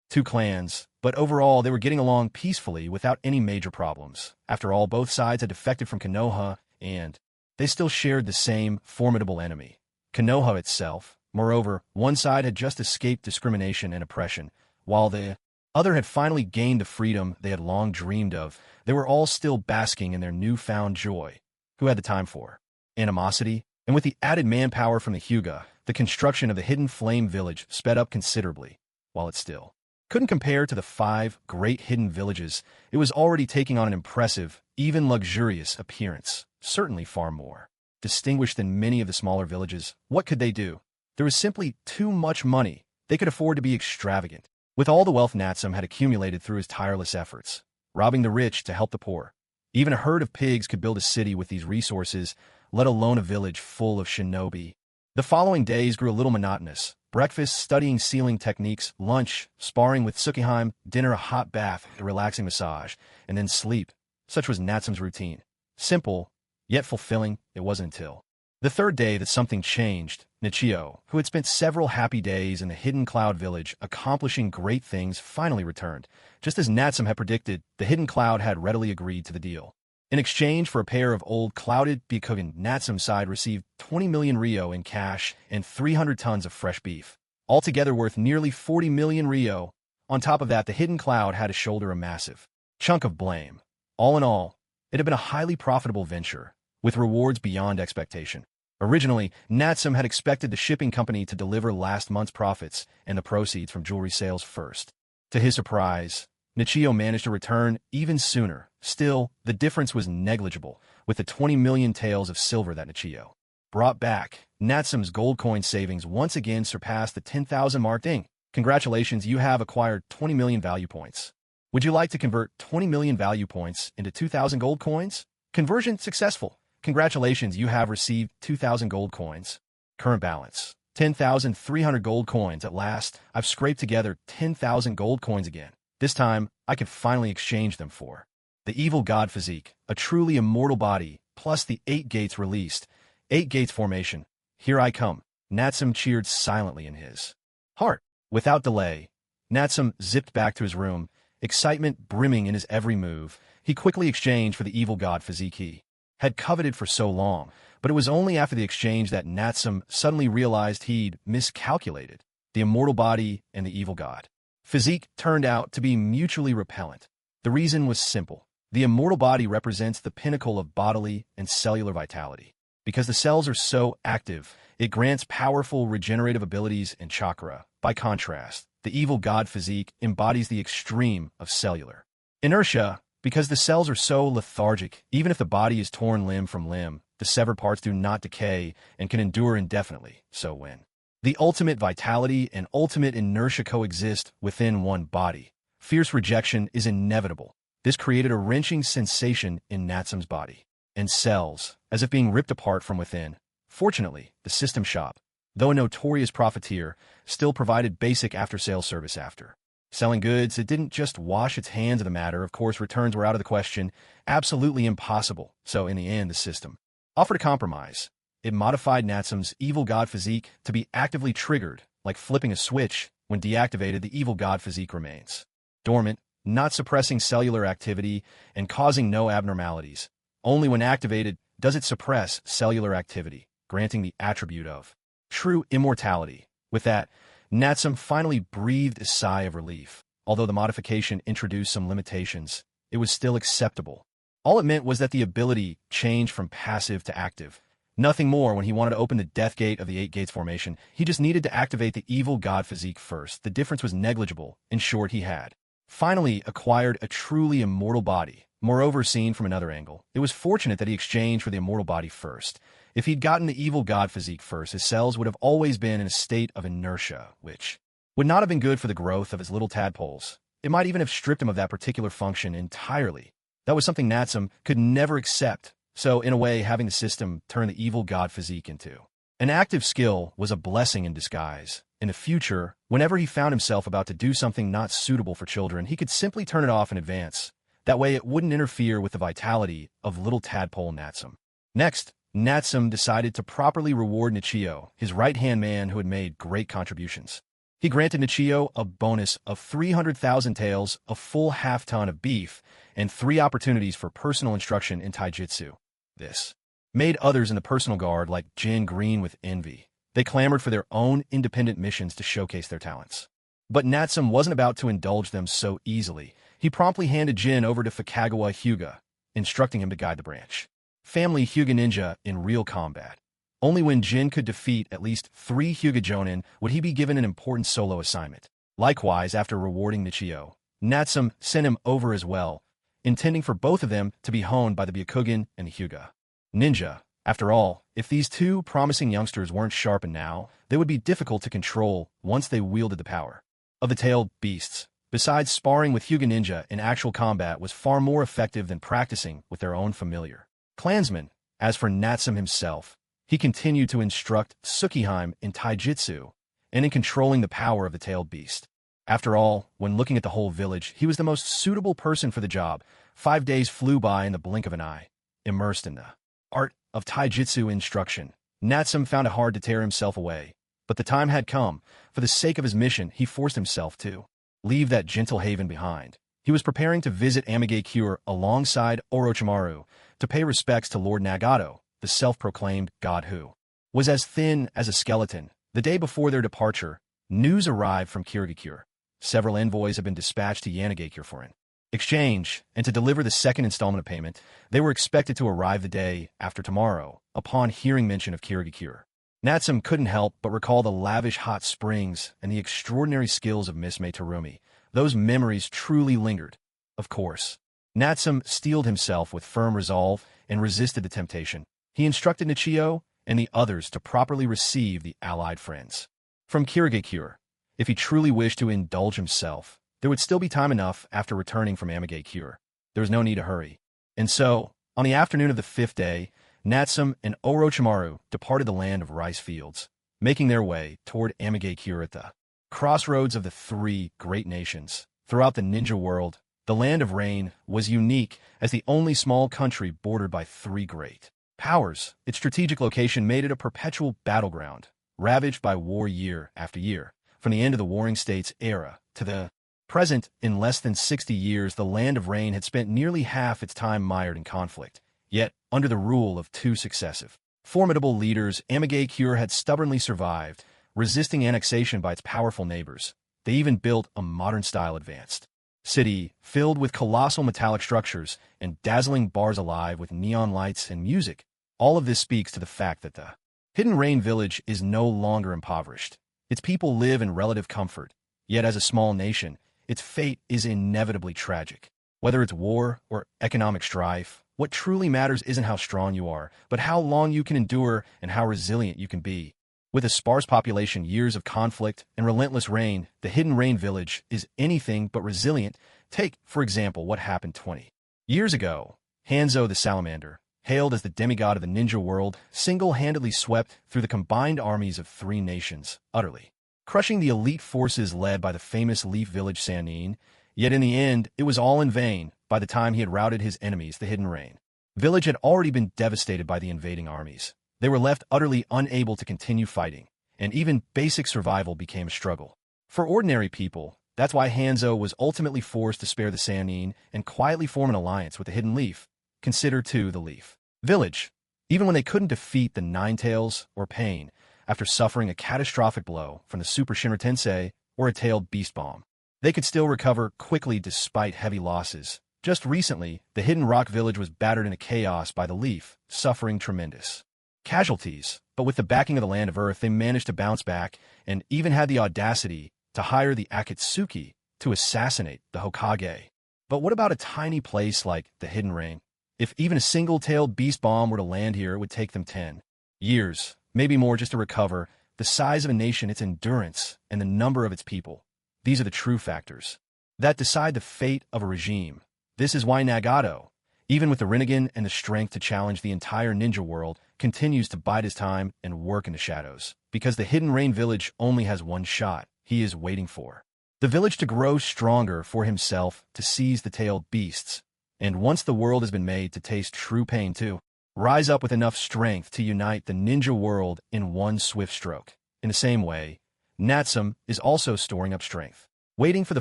two clans, but overall they were getting along peacefully without any major problems. After all, both sides had defected from Konoha, and they still shared the same formidable enemy, Konoha itself. Moreover, one side had just escaped discrimination and oppression, while the other had finally gained the freedom they had long dreamed of. They were all still basking in their newfound joy. Who had the time for animosity? And with the added manpower from the Hyuga, the construction of the Hidden Flame Village sped up considerably. While it still couldn't compare to the 5 great hidden villages, it was already taking on an impressive, even luxurious appearance, certainly far more distinguished than many of the smaller villages. What could they do? There was simply too much money. They could afford to be extravagant. With all the wealth Natsum had accumulated through his tireless efforts, robbing the rich to help the poor, even a herd of pigs could build a city with these resources, let alone a village full of shinobi. The following days grew a little monotonous. Breakfast, studying sealing techniques, lunch, sparring with Tsukiheim, dinner, a hot bath, a relaxing massage, and then sleep. Such was Natsum's routine. Simple, yet fulfilling. It wasn't until the third day that something changed. Nichio, who had spent several happy days in the Hidden Cloud Village accomplishing great things, finally returned. Just as Natsum had predicted, the Hidden Cloud had readily agreed to the deal. In exchange for a pair of old clouded byakugan, Natsum's side received 20 million ryo in cash and 300 tons of fresh beef, altogether worth nearly 40 million ryo. On top of that, the Hidden Cloud had to shoulder a massive chunk of blame. All in all, it had been a highly profitable venture, with rewards beyond expectation. Originally, Natsum had expected the shipping company to deliver last month's profits and the proceeds from jewelry sales first. To his surprise, Nichio managed to return even sooner. Still, the difference was negligible, with the 20 million taels of silver that Nichio brought back. Natsum's gold coin savings once again surpassed the 10,000 mark. Ding! Congratulations, you have acquired 20 million value points. Would you like to convert 20 million value points into 2,000 gold coins? Conversion successful. Congratulations, you have received 2,000 gold coins. Current balance: 10,300 gold coins. At last, I've scraped together 10,000 gold coins again. This time, I can finally exchange them for the Evil God Physique, a truly immortal body, plus the 8 gates released. 8 gates formation. Here I come. Natsum cheered silently in his heart. Without delay, Natsum zipped back to his room, excitement brimming in his every move. He quickly exchanged for the Evil God Physique he had coveted for so long, but it was only after the exchange that Natsum suddenly realized he'd miscalculated. The immortal body and the Evil God Physique turned out to be mutually repellent. The reason was simple. The immortal body represents the pinnacle of bodily and cellular vitality. Because the cells are so active, it grants powerful regenerative abilities and chakra. By contrast, the Evil God Physique embodies the extreme of cellular inertia. Because the cells are so lethargic, even if the body is torn limb from limb, the severed parts do not decay and can endure indefinitely. So when the ultimate vitality and ultimate inertia coexist within one body, fierce rejection is inevitable. This created a wrenching sensation in Natsum's body and cells, as if being ripped apart from within. Fortunately, the system shop, though a notorious profiteer, still provided basic after-sales service after. Selling goods, it didn't just wash its hands of the matter. Of course, returns were out of the question, absolutely impossible. So in the end, the system offered a compromise. It modified Natsum's evil god physique to be actively triggered, like flipping a switch. When deactivated, the evil god physique remains dormant, not suppressing cellular activity and causing no abnormalities. Only when activated does it suppress cellular activity, granting the attribute of true immortality. With that, Natsum finally breathed a sigh of relief. Although the modification introduced some limitations, it was still acceptable. All it meant was that the ability changed from passive to active. Nothing more. When he wanted to open the death gate of the 8 gates formation, he just needed to activate the evil god physique first. The difference was negligible. In short, he had finally acquired a truly immortal body. Moreover, seen from another angle, it was fortunate that he exchanged for the immortal body first. If he'd gotten the evil god physique first, his cells would have always been in a state of inertia, which would not have been good for the growth of his little tadpoles. It might even have stripped him of that particular function entirely. That was something Natsum could never accept. So, in a way, having the system turn the evil god physique into an active skill was a blessing in disguise. In the future, whenever he found himself about to do something not suitable for children, he could simply turn it off in advance. That way, it wouldn't interfere with the vitality of little tadpole Natsum. Next, Natsum decided to properly reward Nichio, his right-hand man who had made great contributions. He granted Nichio a bonus of 300,000 taels, a full half-ton of beef, and 3 opportunities for personal instruction in taijutsu. This made others in the personal guard like Jin green with envy. They clamored for their own independent missions to showcase their talents. But Natsum wasn't about to indulge them so easily. He promptly handed Jin over to Fukagawa Hyuga, instructing him to guide the branch family Hyuga ninja in real combat. Only when Jin could defeat at least 3 Hyuga Jonin would he be given an important solo assignment. Likewise, after rewarding Nichio, Natsum sent him over as well, intending for both of them to be honed by the Byakugan and the Hyuga ninja. After all, if these 2 promising youngsters weren't sharpened now, they would be difficult to control once they wielded the power of the tailed beasts. Besides, sparring with Hyuga ninja in actual combat was far more effective than practicing with their own familiar clansmen. As for Natsum himself, he continued to instruct Tsukihime in taijutsu and in controlling the power of the tailed beast. After all, when looking at the whole village, he was the most suitable person for the job. 5 days flew by in the blink of an eye. Immersed in the art of taijutsu instruction, Natsum found it hard to tear himself away. But the time had come. For the sake of his mission, he forced himself to leave that gentle haven behind. He was preparing to visit Amigakure alongside Orochimaru to pay respects to Lord Nagato, the self-proclaimed god who was as thin as a skeleton. The day before their departure, news arrived from Kirigakure. Several envoys had been dispatched to Yanagakure for an exchange, and to deliver the second installment of payment. They were expected to arrive the day after tomorrow. Upon hearing mention of Kirigakure, Natsum couldn't help but recall the lavish hot springs and the extraordinary skills of Miss Mei Terumi. Those memories truly lingered. Of course, Natsum steeled himself with firm resolve and resisted the temptation. He instructed Nichio and the others to properly receive the allied friends from Kirigakure. If he truly wished to indulge himself, there would still be time enough after returning from Amigakure. There was no need to hurry. And so, on the afternoon of the 5th day, Natsum and Orochimaru departed the land of rice fields, making their way toward Amigakure at the crossroads of the 3 great nations. Throughout the ninja world, the Land of Rain was unique as the only small country bordered by 3 great powers. Its strategic location made it a perpetual battleground, ravaged by war year after year. From the end of the Warring States era to the present, in less than 60 years, the Land of Rain had spent nearly half its time mired in conflict. Yet, under the rule of 2 successive, formidable leaders, Amigakure had stubbornly survived, resisting annexation by its powerful neighbors. They even built a modern-style advanced city filled with colossal metallic structures and dazzling bars alive with neon lights and music. All of this speaks to the fact that the Hidden Rain village is no longer impoverished. Its people live in relative comfort, yet as a small nation, its fate is inevitably tragic. Whether it's war or economic strife, what truly matters isn't how strong you are, but how long you can endure and how resilient you can be. With a sparse population, years of conflict, and relentless rain, the Hidden Rain village is anything but resilient. Take, for example, what happened 20 years ago. Hanzo the Salamander, hailed as the demigod of the ninja world, single-handedly swept through the combined armies of 3 nations, utterly crushing the elite forces led by the famous Leaf Village Sannin. Yet in the end, it was all in vain. By the time he had routed his enemies, the Hidden Rain village had already been devastated by the invading armies. They were left utterly unable to continue fighting, and even basic survival became a struggle. For ordinary people, that's why Hanzo was ultimately forced to spare the Sannin and quietly form an alliance with the Hidden Leaf, consider to the Leaf Village. Even when they couldn't defeat the Ninetales or Pain, after suffering a catastrophic blow from the Super Shinra Tensei or a tailed beast bomb, they could still recover quickly despite heavy losses. Just recently, the Hidden Rock Village was battered into chaos by the Leaf, suffering tremendous casualties, but with the backing of the Land of Earth, they managed to bounce back and even had the audacity to hire the Akatsuki to assassinate the Hokage. But what about a tiny place like the Hidden Rain? If even a single-tailed beast bomb were to land here, it would take them 10 years, maybe more, just to recover. The size of a nation, its endurance, and the number of its people. These are the true factors that decide the fate of a regime. This is why Nagato, even with the Rinnegan and the strength to challenge the entire ninja world, continues to bide his time and work in the shadows. Because the Hidden Rain Village only has one shot. He is waiting for the village to grow stronger, for himself to seize the tailed beasts. And once the world has been made to taste true pain too, rise up with enough strength to unite the ninja world in one swift stroke. In the same way, Natsum is also storing up strength, waiting for the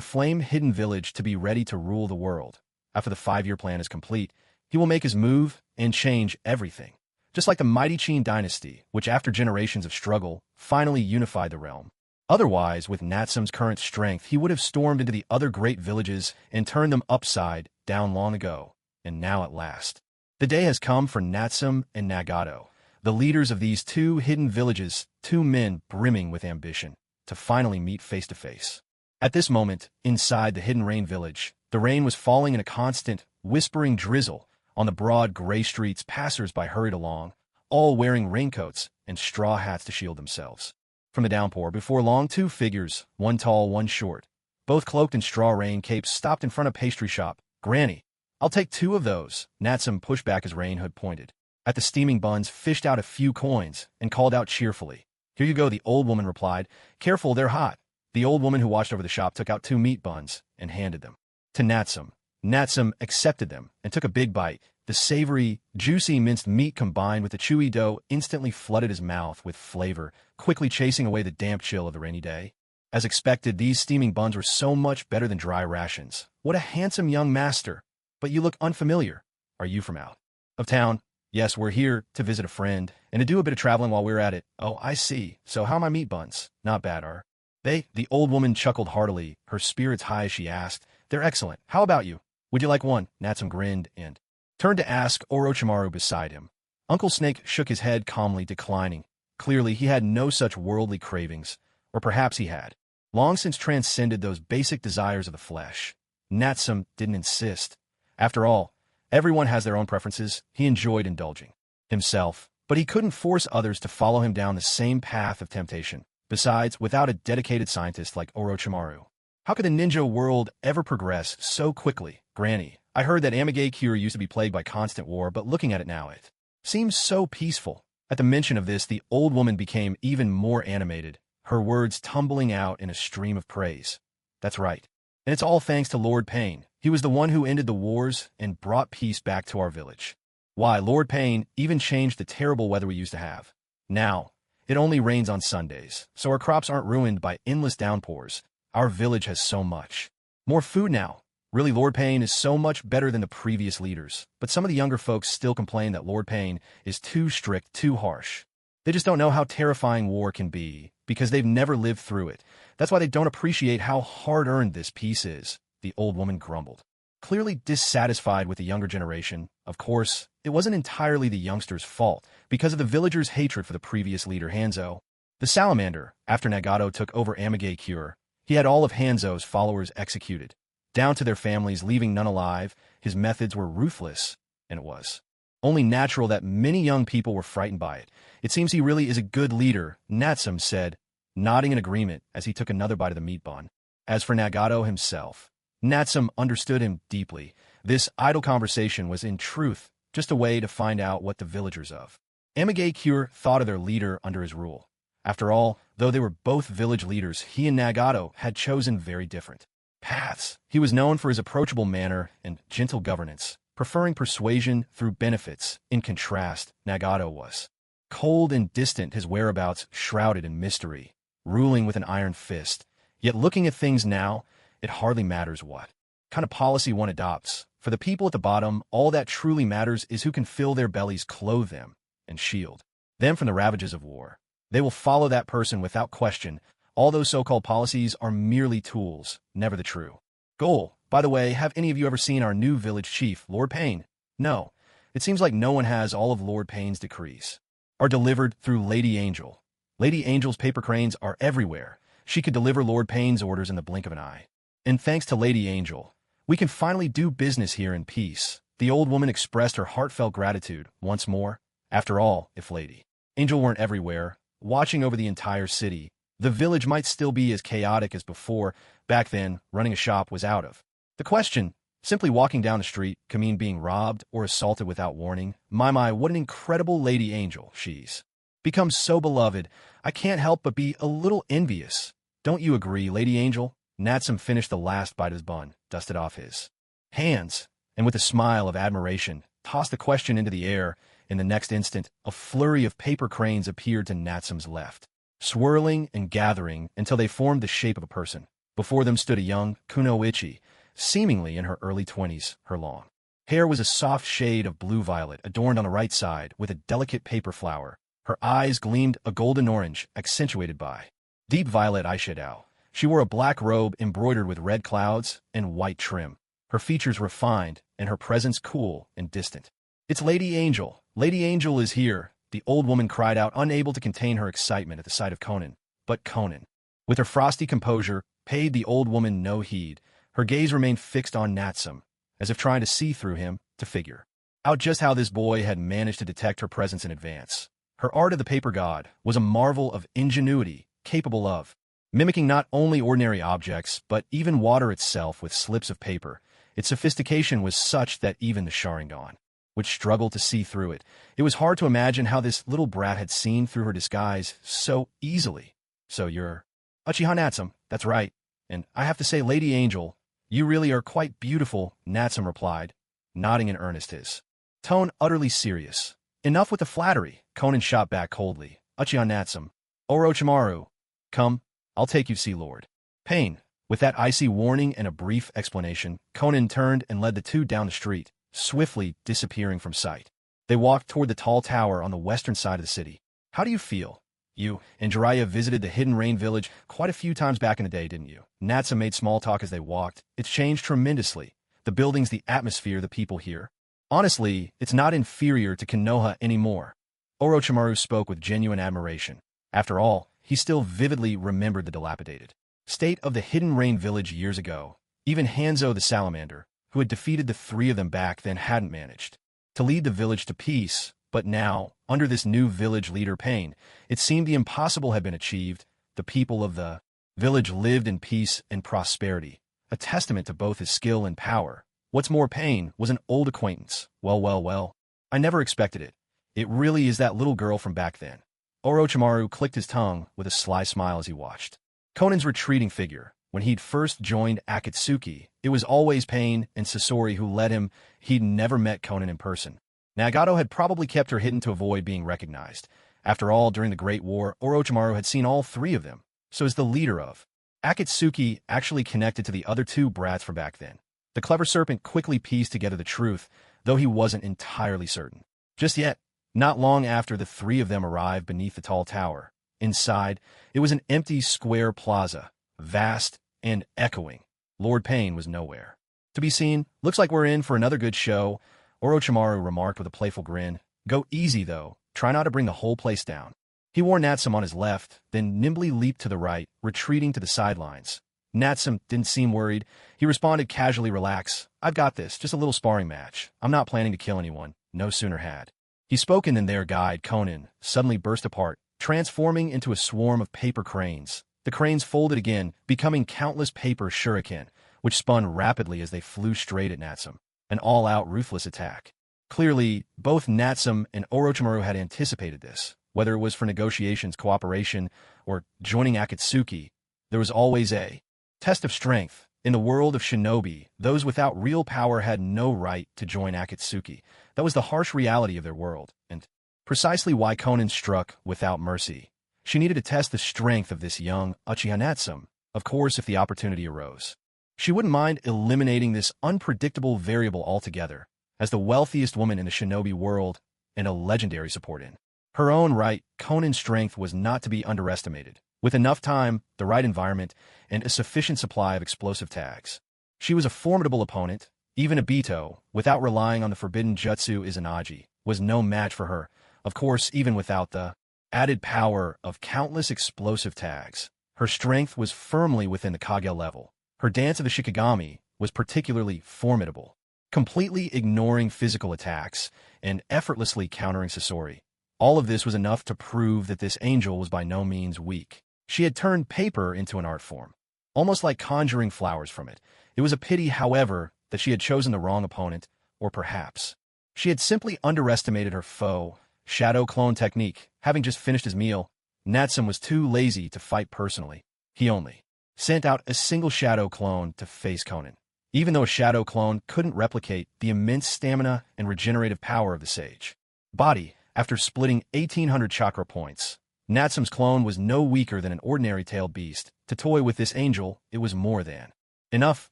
flame-hidden village to be ready to rule the world. After the 5-year plan is complete, he will make his move and change everything. Just like the mighty Qin dynasty, which after generations of struggle, finally unified the realm. Otherwise, with Natsum's current strength, he would have stormed into the other great villages and turned them upside down long ago. And now at last, the day has come for Natsum and Nagato, the leaders of these 2 hidden villages, 2 men brimming with ambition, to finally meet face to face. At this moment, inside the Hidden Rain Village, the rain was falling in a constant, whispering drizzle. On the broad gray streets, passers-by hurried along, all wearing raincoats and straw hats to shield themselves from the downpour. Before long, 2 figures, one tall, one short, both cloaked in straw rain capes, stopped in front of a pastry shop. "Granny, I'll take 2 of those." Natsum pushed back his rain hood, pointed at the steaming buns, fished out a few coins, and called out cheerfully, "Here you go," the old woman replied. "Careful, they're hot." The old woman who watched over the shop took out 2 meat buns and handed them to Natsum. Natsum accepted them and took a big bite. The savory, juicy minced meat combined with the chewy dough instantly flooded his mouth with flavor, quickly chasing away the damp chill of the rainy day. As expected, these steaming buns were so much better than dry rations. "What a handsome young master! But you look unfamiliar. Are you from out of town?" "Yes, we're here to visit a friend and to do a bit of traveling while we're at it." "Oh, I see. So how are my meat buns? Not bad, are they?" The old woman chuckled heartily, her spirits high as she asked. "They're excellent. How about you? Would you like one?" Natsum grinned and turned to ask Orochimaru beside him. Uncle Snake shook his head calmly, declining. Clearly, he had no such worldly cravings, or perhaps he had long since transcended those basic desires of the flesh. Natsum didn't insist. After all, everyone has their own preferences. He enjoyed indulging himself, but he couldn't force others to follow him down the same path of temptation. Besides, without a dedicated scientist like Orochimaru, how could the ninja world ever progress so quickly? "Granny, I heard that Amigakure used to be plagued by constant war, but looking at it now, it seems so peaceful." At the mention of this, the old woman became even more animated, her words tumbling out in a stream of praise. "That's right. And it's all thanks to Lord Pain. He was the one who ended the wars and brought peace back to our village. Why, Lord Pain even changed the terrible weather we used to have. Now, it only rains on Sundays, so our crops aren't ruined by endless downpours. Our village has so much more food now. Really, Lord Pain is so much better than the previous leaders. But some of the younger folks still complain that Lord Pain is too strict, too harsh. They just don't know how terrifying war can be, because they've never lived through it. That's why they don't appreciate how hard-earned this peace is," the old woman grumbled, clearly dissatisfied with the younger generation. Of course, it wasn't entirely the youngsters' fault, because of the villagers' hatred for the previous leader, Hanzo. The salamander, after Nagato took over Amigakure, he had all of Hanzo's followers executed, down to their families, leaving none alive. His methods were ruthless, and it was only natural that many young people were frightened by it. "It seems he really is a good leader," Natsum said, nodding in agreement as he took another bite of the meat bun. As for Nagato himself, Natsum understood him deeply. This idle conversation was in truth just a way to find out what the villagers of Amagakure thought of their leader under his rule. After all, though they were both village leaders, he and Nagato had chosen very different paths. He was known for his approachable manner and gentle governance, preferring persuasion through benefits. In contrast, Nagato was cold and distant, his whereabouts shrouded in mystery, ruling with an iron fist. Yet looking at things now, it hardly matters what kind of policy one adopts. For the people at the bottom, all that truly matters is who can fill their bellies, clothe them, and shield them from the ravages of war. They will follow that person without question. All those so-called policies are merely tools, never the true goal. By the way, have any of you ever seen our new village chief, Lord Payne? No. It seems like no one has. All of Lord Payne's decrees are delivered through Lady Angel. Lady Angel's paper cranes are everywhere. She could deliver Lord Payne's orders in the blink of an eye. And thanks to Lady Angel, we can finally do business here in peace. The old woman expressed her heartfelt gratitude once more. After all, if Lady Angel weren't everywhere, watching over the entire city, the village might still be as chaotic as before. Back then, running a shop was out of the question. Simply walking down the street could mean being robbed or assaulted without warning. My, what an incredible Lady Angel. She's become so beloved. I can't help but be a little envious. Don't you agree, Lady Angel? Natsum finished the last bite of his bun, dusted off his hands, and with a smile of admiration, tossed the question into the air. In the next instant, a flurry of paper cranes appeared to Natsum's left, swirling and gathering until they formed the shape of a person. Before them stood a young kunoichi, seemingly in her early 20s. Her long hair was a soft shade of blue-violet, adorned on the right side with a delicate paper flower. Her eyes gleamed a golden orange, accentuated by deep violet eyeshadow. She wore a black robe embroidered with red clouds and white trim, her features refined and her presence cool and distant. It's Lady Angel. Lady Angel is here, the old woman cried out, unable to contain her excitement at the sight of Conan. But Conan, with her frosty composure, paid the old woman no heed. Her gaze remained fixed on Natsum, as if trying to see through him, to figure out just how this boy had managed to detect her presence in advance. Her art of the paper god was a marvel of ingenuity, capable of mimicking not only ordinary objects, but even water itself with slips of paper. Its sophistication was such that even the Sharingan would struggle to see through it. It was hard to imagine how this little brat had seen through her disguise so easily. So you're Uchiha Natsum, that's right. And I have to say, Lady Angel, you really are quite beautiful, Natsum replied, nodding in earnest, his tone utterly serious. Enough with the flattery, Conan shot back coldly. Uchiha Natsum, Orochimaru, come, I'll take you to see Lord Payne. With that icy warning and a brief explanation, Conan turned and led the two down the street, swiftly disappearing from sight. They walked toward the tall tower on the western side of the city. How do you feel? You and Jiraiya visited the Hidden Rain village quite a few times back in the day, didn't you? Natsum made small talk as they walked. It's changed tremendously. The buildings, the atmosphere, the people here. Honestly, it's not inferior to Konoha anymore. Orochimaru spoke with genuine admiration. After all, he still vividly remembered the dilapidated state of the Hidden Rain village years ago. Even Hanzo the Salamander, who had defeated the three of them back then, hadn't managed to lead the village to peace. But now, under this new village leader Payne, it seemed the impossible had been achieved. The people of the village lived in peace and prosperity, a testament to both his skill and power. What's more, Payne was an old acquaintance. Well, I never expected it. It really is that little girl from back then. Orochimaru clicked his tongue with a sly smile as he watched Conan's retreating figure. When he'd first joined Akatsuki, it was always Payne and Sasori who led him. He'd never met Conan in person. Nagato had probably kept her hidden to avoid being recognized. After all, during the Great War, Orochimaru had seen all three of them. So as the leader of Akatsuki actually connected to the other two brats from back then. The clever serpent quickly pieced together the truth, though he wasn't entirely certain just yet. Not long after the three of them arrived beneath the tall tower. Inside, it was an empty square plaza, vast and echoing. Lord Payne was nowhere to be seen. Looks like we're in for another good show, Orochimaru remarked with a playful grin. Go easy, though. Try not to bring the whole place down. He warned Natsum on his left, then nimbly leaped to the right, retreating to the sidelines. Natsum didn't seem worried. He responded casually, relax. I've got this, just a little sparring match. I'm not planning to kill anyone. No sooner had he spoken than their guide, Conan, suddenly burst apart, transforming into a swarm of paper cranes. The cranes folded again, becoming countless paper shuriken, which spun rapidly as they flew straight at Natsum. An all-out ruthless attack. Clearly, both Natsume and Orochimaru had anticipated this. Whether it was for negotiations, cooperation, or joining Akatsuki, there was always a test of strength. In the world of shinobi, those without real power had no right to join Akatsuki. That was the harsh reality of their world, and precisely why Conan struck without mercy. She needed to test the strength of this young Uchiha Natsume, of course, if the opportunity arose. She wouldn't mind eliminating this unpredictable variable altogether, as the wealthiest woman in the shinobi world and a legendary support in her own right. Conan's strength was not to be underestimated. With enough time, the right environment, and a sufficient supply of explosive tags, she was a formidable opponent. Even Obito, without relying on the forbidden jutsu Izanagi, was no match for her, of course, even without the added power of countless explosive tags. Her strength was firmly within the Kage level. Her dance of the Shikigami was particularly formidable, completely ignoring physical attacks and effortlessly countering Sasori. All of this was enough to prove that this angel was by no means weak. She had turned paper into an art form, almost like conjuring flowers from it. It was a pity, however, that she had chosen the wrong opponent, or perhaps she had simply underestimated her foe. Shadow clone technique. Having just finished his meal, Natsume was too lazy to fight personally. He only sent out a single shadow clone to face Conan. Even though a shadow clone couldn't replicate the immense stamina and regenerative power of the sage body, after splitting 1,800 chakra points, Natsume's clone was no weaker than an ordinary tailed beast. To toy with this angel, it was more than enough.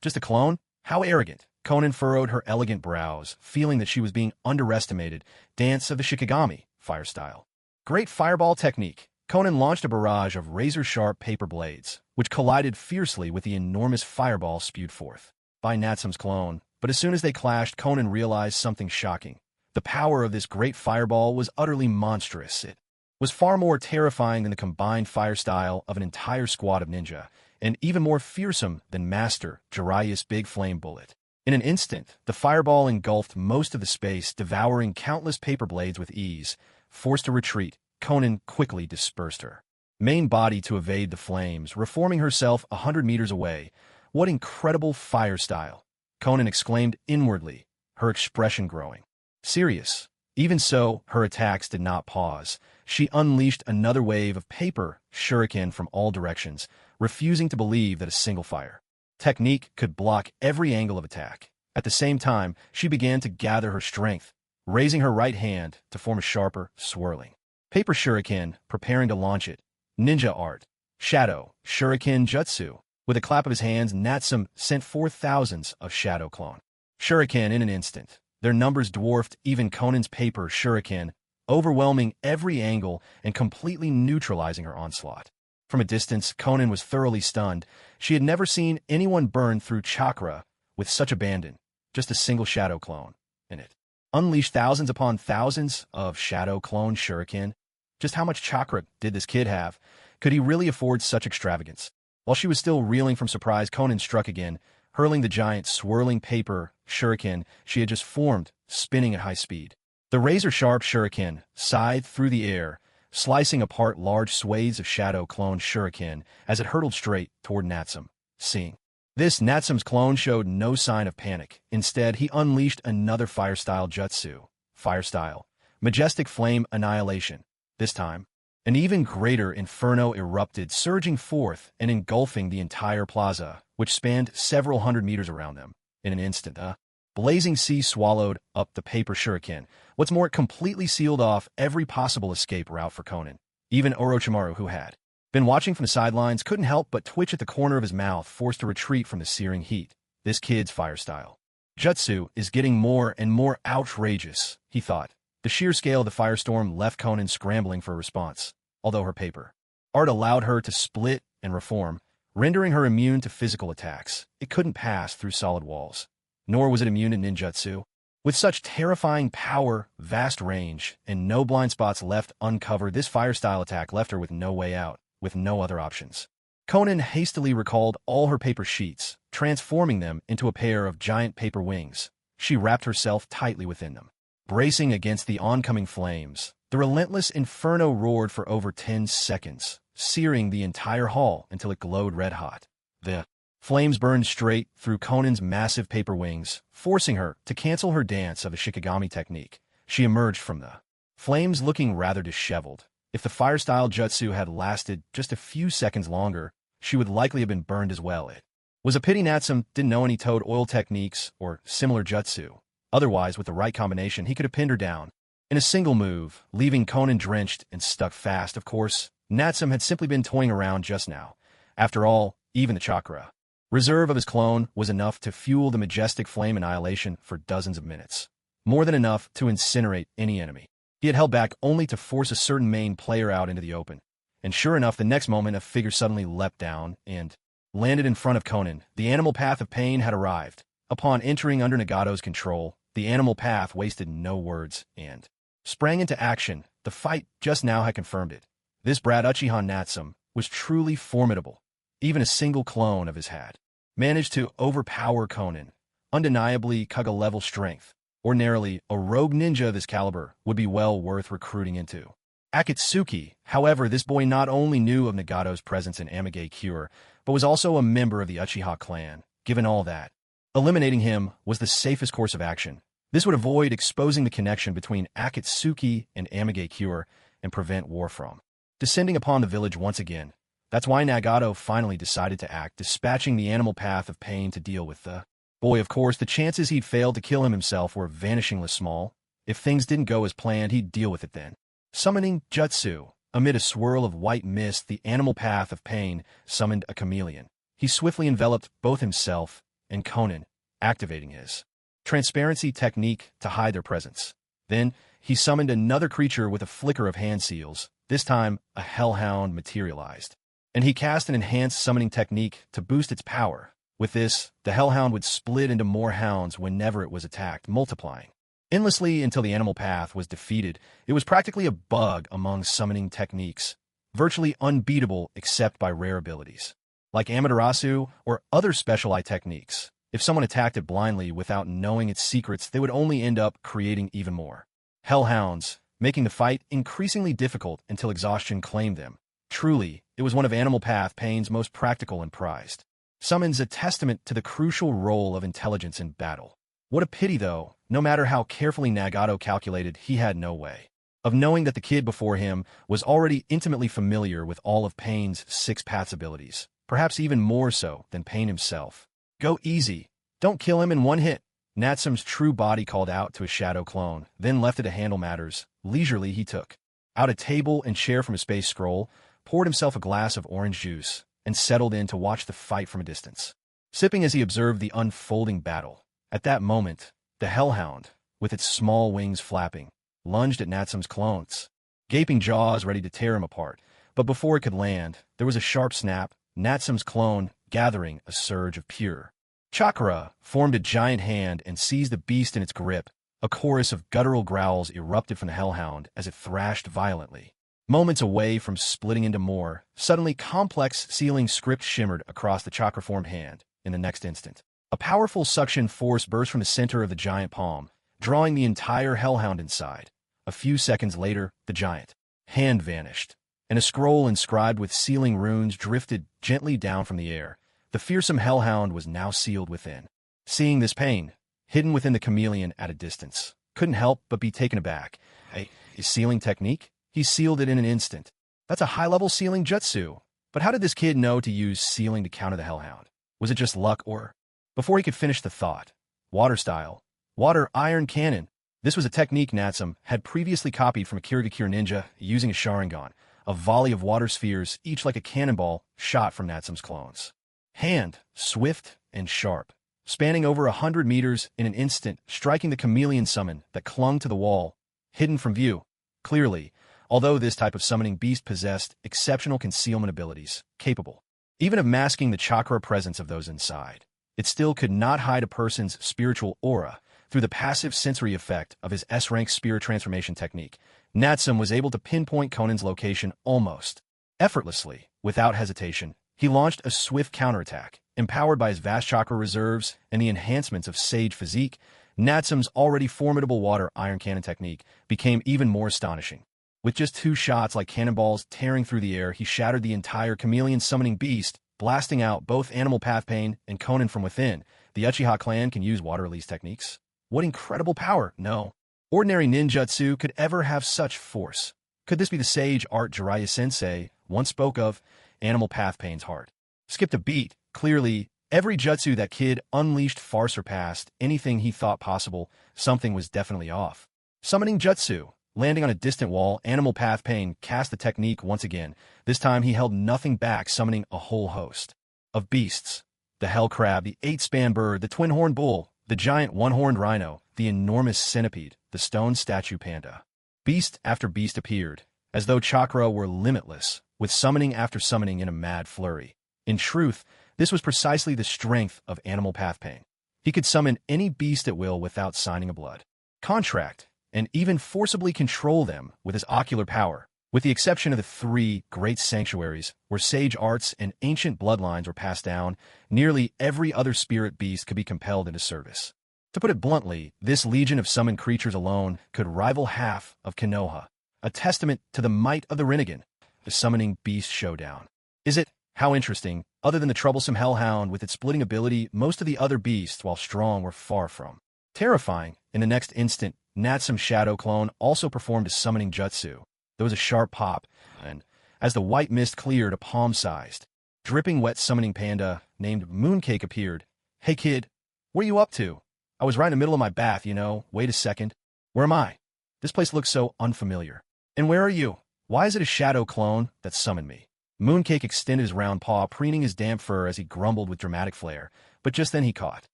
Just a clone? How arrogant. Conan furrowed her elegant brows, feeling that she was being underestimated. Dance of the Shikigami, fire style. Great fireball technique. Conan launched a barrage of razor-sharp paper blades, which collided fiercely with the enormous fireball spewed forth by Natsume's clone. But as soon as they clashed, Conan realized something shocking. The power of this great fireball was utterly monstrous. It was far more terrifying than the combined fire style of an entire squad of ninja, and even more fearsome than Master Jiraiya's big flame bullet. In an instant, the fireball engulfed most of the space, devouring countless paper blades with ease. Forced to retreat, Conan quickly dispersed her main body to evade the flames, reforming herself 100 meters away. What incredible fire style! Conan exclaimed inwardly, her expression growing serious. Even so, her attacks did not pause. She unleashed another wave of paper shuriken from all directions, refusing to believe that a single fire technique could block every angle of attack. At the same time, she began to gather her strength, raising her right hand to form a sharper, swirling paper shuriken, preparing to launch it. Ninja art. Shadow. Shuriken jutsu. With a clap of his hands, Natsume sent forth thousands of shadow clone shuriken in an instant. Their numbers dwarfed even Conan's paper shuriken, overwhelming every angle and completely neutralizing her onslaught. From a distance, Conan was thoroughly stunned. She had never seen anyone burn through chakra with such abandon. Just a single shadow clone, and it unleashed thousands upon thousands of shadow clone shuriken. Just how much chakra did this kid have? Could he really afford such extravagance? While she was still reeling from surprise, Conan struck again, hurling the giant swirling paper shuriken she had just formed, spinning at high speed. The razor-sharp shuriken scythed through the air, slicing apart large swathes of shadow clone shuriken as it hurtled straight toward Natsume. Seeing this, Natsume's clone showed no sign of panic. Instead, he unleashed another fire-style jutsu. Fire-style. Majestic flame annihilation. This time, an even greater inferno erupted, surging forth and engulfing the entire plaza, which spanned several hundred meters around them. In an instant, a blazing sea swallowed up the paper shuriken. What's more, it completely sealed off every possible escape route for Conan. Even Orochimaru, who had been watching from the sidelines, couldn't help but twitch at the corner of his mouth, forced to retreat from the searing heat. This kid's fire style jutsu is getting more and more outrageous, he thought. The sheer scale of the firestorm left Conan scrambling for a response, although her paper art allowed her to split and reform, rendering her immune to physical attacks. It couldn't pass through solid walls, nor was it immune to ninjutsu. With such terrifying power, vast range, and no blind spots left uncovered, this fire-style attack left her with no way out, with no other options. Conan hastily recalled all her paper sheets, transforming them into a pair of giant paper wings. She wrapped herself tightly within them, bracing against the oncoming flames. The relentless inferno roared for over 10 seconds, searing the entire hall until it glowed red-hot. The Flames burned straight through Conan's massive paper wings, forcing her to cancel her dance of a shikigami technique. She emerged from the flames looking rather disheveled. If the fire-style jutsu had lasted just a few seconds longer, she would likely have been burned as well. It was a pity Natsum didn't know any toad oil techniques or similar jutsu. Otherwise, with the right combination, he could have pinned her down in a single move, leaving Conan drenched and stuck fast. Of course, Natsum had simply been toying around just now. After all, even the chakra reserve of his clone was enough to fuel the majestic flame annihilation for dozens of minutes. More than enough to incinerate any enemy. He had held back only to force a certain main player out into the open. And sure enough, the next moment a figure suddenly leapt down and landed in front of Conan. The animal path of pain had arrived. Upon entering under Nagato's control, the animal path wasted no words and sprang into action. The fight just now had confirmed it. This brat Uchiha Natsum was truly formidable. Even a single clone of his had managed to overpower Conan. Undeniably Kaga-level strength. Ordinarily, a rogue ninja of this caliber would be well worth recruiting into Akatsuki. However, this boy not only knew of Nagato's presence in Amage Cure, but was also a member of the Uchiha clan. Given all that, eliminating him was the safest course of action. This would avoid exposing the connection between Akatsuki and Amage Cure and prevent war from descending upon the village once again. That's why Nagato finally decided to act, dispatching the animal path of pain to deal with the boy. Of course, the chances he'd failed to kill him himself were vanishingly small. If things didn't go as planned, he'd deal with it then. Summoning jutsu. Amid a swirl of white mist, the animal path of pain summoned a chameleon. He swiftly enveloped both himself and Conan, activating his transparency technique to hide their presence. Then, he summoned another creature with a flicker of hand seals. This time, a hellhound materialized. And he cast an enhanced summoning technique to boost its power. With this, the hellhound would split into more hounds whenever it was attacked, multiplying endlessly until the animal path was defeated. It was practically a bug among summoning techniques, virtually unbeatable except by rare abilities, like Amaterasu or other special eye techniques. If someone attacked it blindly without knowing its secrets, they would only end up creating even more hellhounds, making the fight increasingly difficult until exhaustion claimed them. Truly, it was one of Animal Path Pain's most practical and prized summons, a testament to the crucial role of intelligence in battle. What a pity, though, no matter how carefully Nagato calculated, he had no way of knowing that the kid before him was already intimately familiar with all of Pain's 6 paths abilities, perhaps even more so than Pain himself. Go easy. Don't kill him in one hit. Natsum's true body called out to his shadow clone, then left it to handle matters. Leisurely he took out a table and chair from a space scroll, poured himself a glass of orange juice, and settled in to watch the fight from a distance, sipping as he observed the unfolding battle. At that moment, the hellhound, with its small wings flapping, lunged at Natsum's clones, gaping jaws ready to tear him apart. But before it could land, there was a sharp snap. Natsum's clone, gathering a surge of pure chakra, formed a giant hand and seized the beast in its grip. A chorus of guttural growls erupted from the hellhound as it thrashed violently. Moments away from splitting into more, suddenly complex sealing script shimmered across the chakra-formed hand. In the next instant, a powerful suction force burst from the center of the giant palm, drawing the entire hellhound inside. A few seconds later, the giant hand vanished, and a scroll inscribed with sealing runes drifted gently down from the air. The fearsome hellhound was now sealed within. Seeing this, Pain, hidden within the chameleon at a distance, couldn't help but be taken aback. A sealing technique? He sealed it in an instant. That's a high-level sealing jutsu. But how did this kid know to use sealing to counter the hellhound? Was it just luck or... Before he could finish the thought, water style, water iron cannon. This was a technique Natsum had previously copied from a Kirigakure ninja using a Sharingan, a volley of water spheres, each like a cannonball, shot from Natsum's clones. Hand, swift and sharp, spanning over 100 meters in an instant, striking the chameleon summon that clung to the wall, hidden from view. Clearly, although this type of summoning beast possessed exceptional concealment abilities, capable even of masking the chakra presence of those inside, it still could not hide a person's spiritual aura. Through the passive sensory effect of his S-rank spirit transformation technique, Natsum was able to pinpoint Conan's location almost effortlessly. Without hesitation, he launched a swift counterattack. Empowered by his vast chakra reserves and the enhancements of Sage Physique, Natsum's already formidable water iron cannon technique became even more astonishing. With just 2 shots like cannonballs tearing through the air, he shattered the entire chameleon summoning beast blasting out both Animal Path Pain and Conan from within. The Uchiha clan can use water release techniques. What incredible power! No ordinary ninjutsu could ever have such force. Could this be the sage art Jiraiya Sensei once spoke of? Animal Path Pain's heart skipped a beat. Clearly, every jutsu that kid unleashed far surpassed anything he thought possible. Something was definitely off. Summoning jutsu. Landing on a distant wall, Animal Path Pain cast the technique once again. This time he held nothing back, summoning a whole host of beasts. The hell crab, the eight-span bird, the twin-horned bull, the giant one-horned rhino, the enormous centipede, the stone statue panda. Beast after beast appeared, as though chakra were limitless, with summoning after summoning in a mad flurry. In truth, this was precisely the strength of Animal Path Pain. He could summon any beast at will without signing a blood contract, and even forcibly control them with his ocular power, with the exception of the three great sanctuaries where sage arts and ancient bloodlines were passed down. Nearly every other spirit beast could be compelled into service. To put it bluntly, this legion of summoned creatures alone could rival half of Konoha, a testament to the might of the Rinnegan, the summoning beast showdown. Is it? How interesting. Other than the troublesome Hellhound with its splitting ability, most of the other beasts, while strong, were far from terrifying. In the next instant, Natsume's shadow clone also performed a summoning jutsu. There was a sharp pop, and as the white mist cleared, a palm-sized, dripping wet summoning panda named Mooncake appeared. Hey kid, what are you up to? I was right in the middle of my bath, you know. Wait a second. Where am I? This place looks so unfamiliar. And where are you? Why is it a shadow clone that summoned me? Mooncake extended his round paw, preening his damp fur as he grumbled with dramatic flair, but just then he caught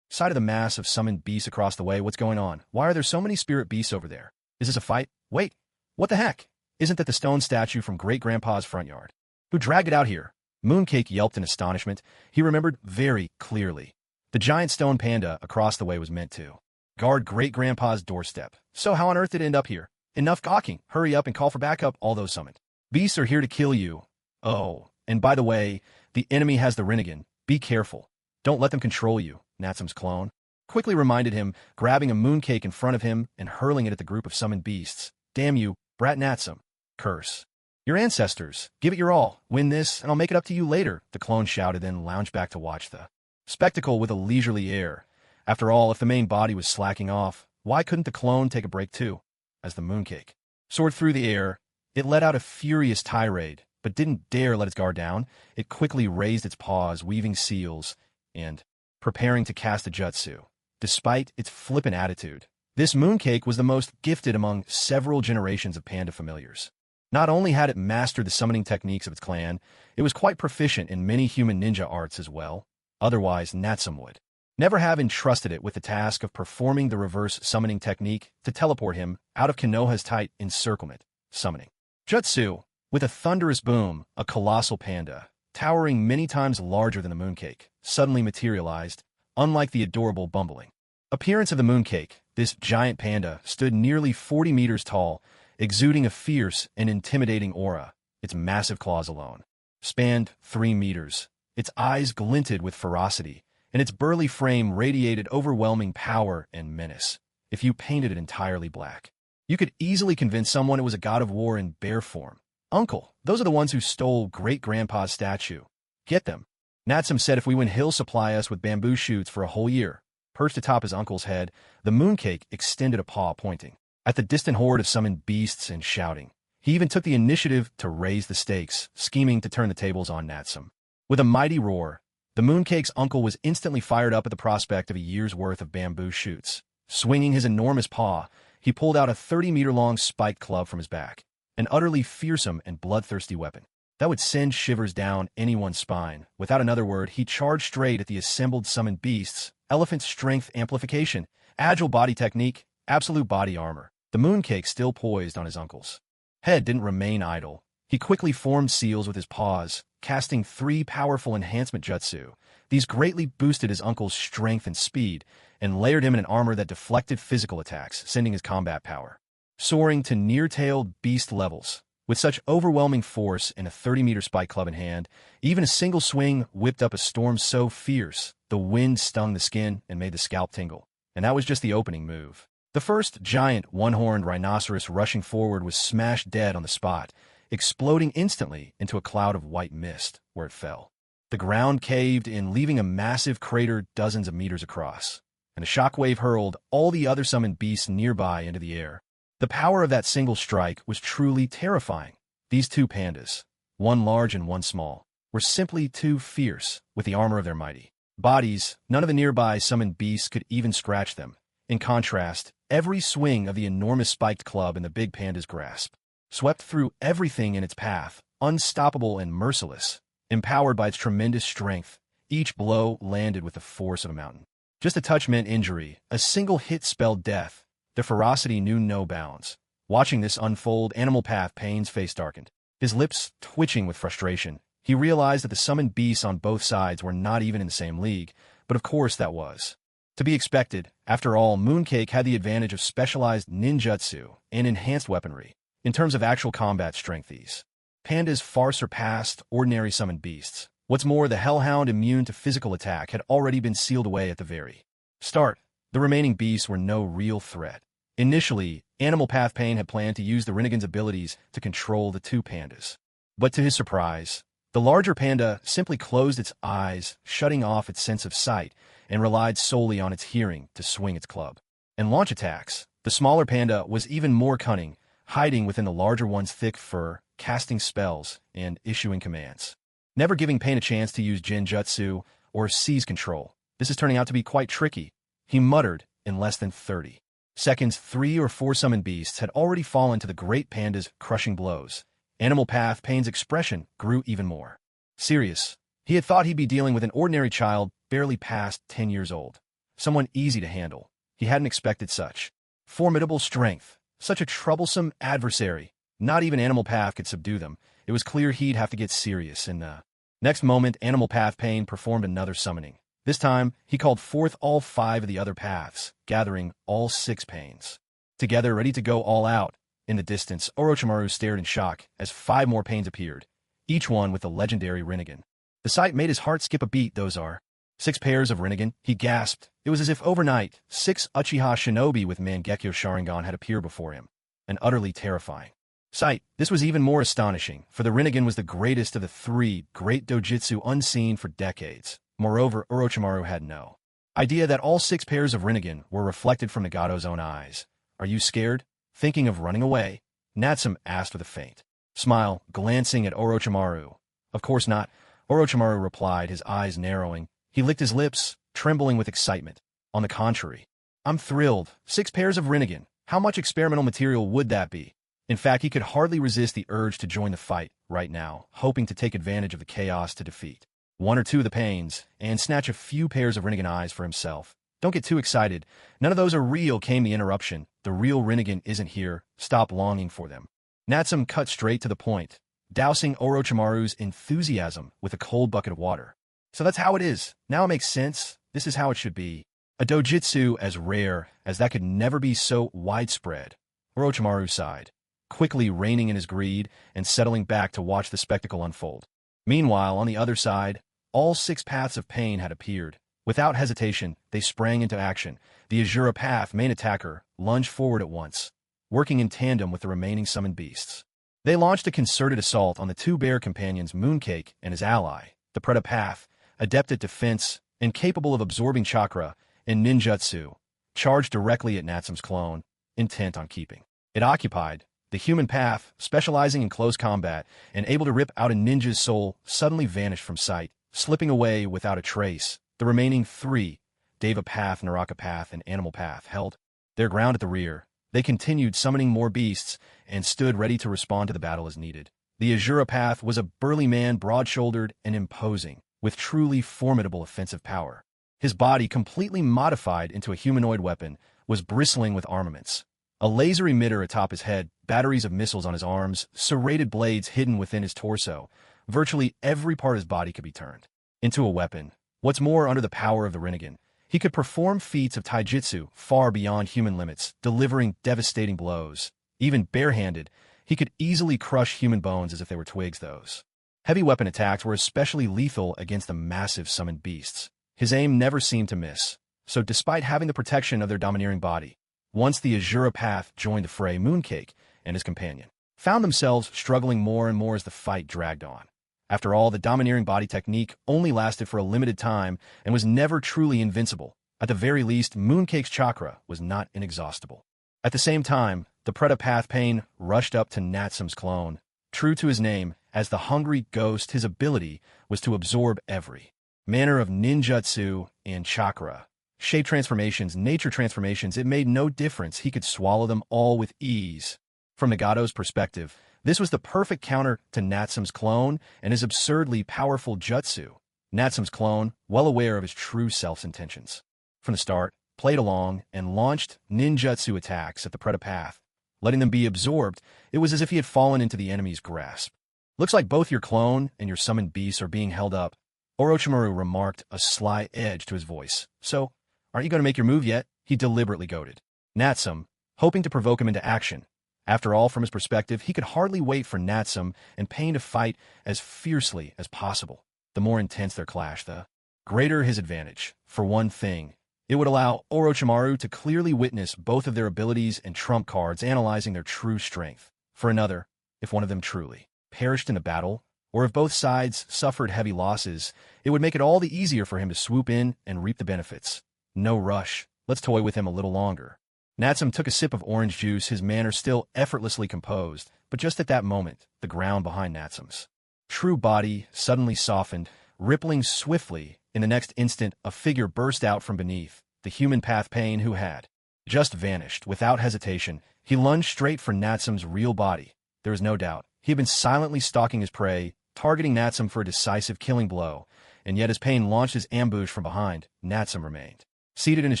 sight of the mass of summoned beasts across the way. What's going on? Why are there so many spirit beasts over there? Is this a fight? Wait, what the heck? Isn't that the stone statue from Great-Grandpa's front yard? Who dragged it out here? Mooncake yelped in astonishment. He remembered very clearly. The giant stone panda across the way was meant to guard Great-Grandpa's doorstep. So how on earth did it end up here? Enough gawking. Hurry up and call for backup. All those summoned beasts are here to kill you. Oh, and by the way, the enemy has the Rinnegan. Be careful. Don't let them control you. Natsume's clone quickly reminded him, grabbing a mooncake in front of him and hurling it at the group of summoned beasts. Damn you, brat Natsume. Curse your ancestors. Give it your all. Win this, and I'll make it up to you later, the clone shouted, then lounged back to watch the spectacle with a leisurely air. After all, if the main body was slacking off, why couldn't the clone take a break too? As the mooncake soared through the air, it let out a furious tirade, but didn't dare let its guard down. It quickly raised its paws, weaving seals, and preparing to cast a jutsu. Despite its flippant attitude, this mooncake was the most gifted among several generations of panda familiars. Not only had it mastered the summoning techniques of its clan, it was quite proficient in many human ninja arts as well. Otherwise, Natsume would never have entrusted it with the task of performing the reverse summoning technique to teleport him out of Konoha's tight encirclement. Summoning jutsu. With a thunderous boom, a colossal panda, towering many times larger than the mooncake, suddenly materialized. Unlike the adorable bumbling appearance of the mooncake, this giant panda stood nearly 40 meters tall, exuding a fierce and intimidating aura. Its massive claws alone spanned 3 meters. Its eyes glinted with ferocity, and its burly frame radiated overwhelming power and menace. If you painted it entirely black, you could easily convince someone it was a god of war in bear form. Uncle, those are the ones who stole Great-Grandpa's statue. Get them. Natsume said if we win, he'll supply us with bamboo shoots for a whole year. Perched atop his uncle's head, the mooncake extended a paw, pointing at the distant horde of summoned beasts and shouting. He even took the initiative to raise the stakes, scheming to turn the tables on Natsume. With a mighty roar, the mooncake's uncle was instantly fired up at the prospect of a year's worth of bamboo shoots. Swinging his enormous paw, he pulled out a 30-meter-long spiked club from his back. An utterly fearsome and bloodthirsty weapon that would send shivers down anyone's spine. Without another word, he charged straight at the assembled summoned beasts. Elephant strength amplification, agile body technique, absolute body armor. The mooncake, still poised on his uncle's head, didn't remain idle. He quickly formed seals with his paws, casting 3 powerful enhancement jutsu. These greatly boosted his uncle's strength and speed, and layered him in an armor that deflected physical attacks, sending his combat power soaring to near-tailed beast levels. With such overwhelming force and a 30-meter spike club in hand, even a single swing whipped up a storm so fierce, the wind stung the skin and made the scalp tingle. And that was just the opening move. The first giant one-horned rhinoceros rushing forward was smashed dead on the spot, exploding instantly into a cloud of white mist, where it fell. The ground caved in, leaving a massive crater dozens of meters across, and a shockwave hurled all the other summoned beasts nearby into the air. The power of that single strike was truly terrifying. These two pandas, one large and one small, were simply too fierce with the armor of their mighty bodies. None of the nearby summoned beasts could even scratch them. In contrast, every swing of the enormous spiked club in the big panda's grasp swept through everything in its path, unstoppable and merciless. Empowered by its tremendous strength, each blow landed with the force of a mountain. Just a touch meant injury. A single hit spelled death. Their ferocity knew no bounds. Watching this unfold, Animal Path Payne's face darkened. His lips twitching with frustration, he realized that the summoned beasts on both sides were not even in the same league, but of course that was to be expected. After all, Mooncake had the advantage of specialized ninjutsu and enhanced weaponry. In terms of actual combat strength, these pandas far surpassed ordinary summoned beasts. What's more, the Hellhound, immune to physical attack, had already been sealed away at the very start. The remaining beasts were no real threat. Initially, Animal Path Payne had planned to use the Rinnegan's abilities to control the two pandas. But to his surprise, the larger panda simply closed its eyes, shutting off its sense of sight, and relied solely on its hearing to swing its club and launch attacks. The smaller panda was even more cunning, hiding within the larger one's thick fur, casting spells and issuing commands, never giving Payne a chance to use Genjutsu or seize control. This is turning out to be quite tricky, he muttered. In less than 30 seconds, 3 or 4 summoned beasts had already fallen to the great panda's crushing blows. Animal Path Payne's expression grew even more serious. He had thought he'd be dealing with an ordinary child barely past 10 years old, someone easy to handle. He hadn't expected such formidable strength, such a troublesome adversary. Not even Animal Path could subdue them. It was clear he'd have to get serious. In the next moment, Animal Path Payne performed another summoning. This time, he called forth all 5 of the other paths, gathering all 6 Paynes together, ready to go all out. In the distance, Orochimaru stared in shock as 5 more Paynes appeared, each one with the legendary Rinnegan. The sight made his heart skip a beat. Those are 6 pairs of Rinnegan, he gasped. It was as if overnight, 6 Uchiha shinobi with Mangekyo Sharingan had appeared before him. An utterly terrifying sight. This was even more astonishing, for the Rinnegan was the greatest of the 3 great doujitsu unseen for decades. Moreover, Orochimaru had no idea that all 6 pairs of Rinnegan were reflected from Nagato's own eyes. Are you scared? Thinking of running away? Natsum asked with a faint smile, glancing at Orochimaru. Of course not, Orochimaru replied, his eyes narrowing. He licked his lips, trembling with excitement. On the contrary, I'm thrilled. 6 pairs of Rinnegan. How much experimental material would that be? In fact, he could hardly resist the urge to join the fight right now, hoping to take advantage of the chaos to defeat 1 or 2 of the Paynes and snatch a few pairs of Rinnegan eyes for himself. Don't get too excited. None of those are real, came the interruption. The real Rinnegan isn't here. Stop longing for them. Natsum cut straight to the point, dousing Orochimaru's enthusiasm with a cold bucket of water. So that's how it is. Now it makes sense. This is how it should be. A doujitsu as rare as that could never be so widespread. Orochimaru sighed, quickly reining in his greed and settling back to watch the spectacle unfold. Meanwhile, on the other side, all 6 paths of Payne had appeared. Without hesitation, they sprang into action. The Azura Path main attacker lunged forward at once, working in tandem with the remaining summoned beasts. They launched a concerted assault on the 2 bear companions, Mooncake and his ally, the Preta Path, adept at defense and capable of absorbing chakra and ninjutsu, charged directly at Natsum's clone, intent on keeping it occupied. The human path, specializing in close combat and able to rip out a ninja's soul, suddenly vanished from sight, slipping away without a trace. The remaining 3, Deva Path, Naraka Path, and Animal Path, held their ground at the rear. They continued summoning more beasts and stood ready to respond to the battle as needed. The Azura Path was a burly man, broad-shouldered and imposing, with truly formidable offensive power. His body, completely modified into a humanoid weapon, was bristling with armaments. A laser emitter atop his head, batteries of missiles on his arms, serrated blades hidden within his torso. Virtually every part of his body could be turned into a weapon. What's more, under the power of the Rinnegan, he could perform feats of taijutsu far beyond human limits, delivering devastating blows. Even barehanded, he could easily crush human bones as if they were twigs. Those heavy weapon attacks were especially lethal against the massive summoned beasts. His aim never seemed to miss, so despite having the protection of their domineering body, once the Azura Path joined the fray, Mooncake and his companion found themselves struggling more and more as the fight dragged on. After all, the domineering body technique only lasted for a limited time and was never truly invincible. At the very least, Mooncake's chakra was not inexhaustible. At the same time, the Predapath Pain rushed up to Natsum's clone. True to his name, as the hungry ghost, his ability was to absorb every manner of ninjutsu and chakra. Shape transformations, nature transformations, it made no difference. He could swallow them all with ease. From Nagato's perspective, this was the perfect counter to Natsum's clone and his absurdly powerful jutsu. Natsum's clone, well aware of his true self's intentions, from the start, played along and launched ninjutsu attacks at the Predapath. Letting them be absorbed, it was as if he had fallen into the enemy's grasp. Looks like both your clone and your summoned beasts are being held up, Orochimaru remarked, a sly edge to his voice. So, aren't you going to make your move yet? He deliberately goaded Natsum, hoping to provoke him into action. After all, from his perspective, he could hardly wait for Natsum and Pain to fight as fiercely as possible. The more intense their clash, the greater his advantage. For one thing, it would allow Orochimaru to clearly witness both of their abilities and trump cards, analyzing their true strength. For another, if one of them truly perished in the battle, or if both sides suffered heavy losses, it would make it all the easier for him to swoop in and reap the benefits. No rush. Let's toy with him a little longer. Natsum took a sip of orange juice, his manner still effortlessly composed, but just at that moment, the ground behind Natsum's true body suddenly softened, rippling swiftly. In the next instant, a figure burst out from beneath, the human path Pain, who had just vanished. Without hesitation, he lunged straight for Natsum's real body. There was no doubt. He had been silently stalking his prey, targeting Natsum for a decisive killing blow, and yet as Pain launched his ambush from behind, Natsum remained seated in his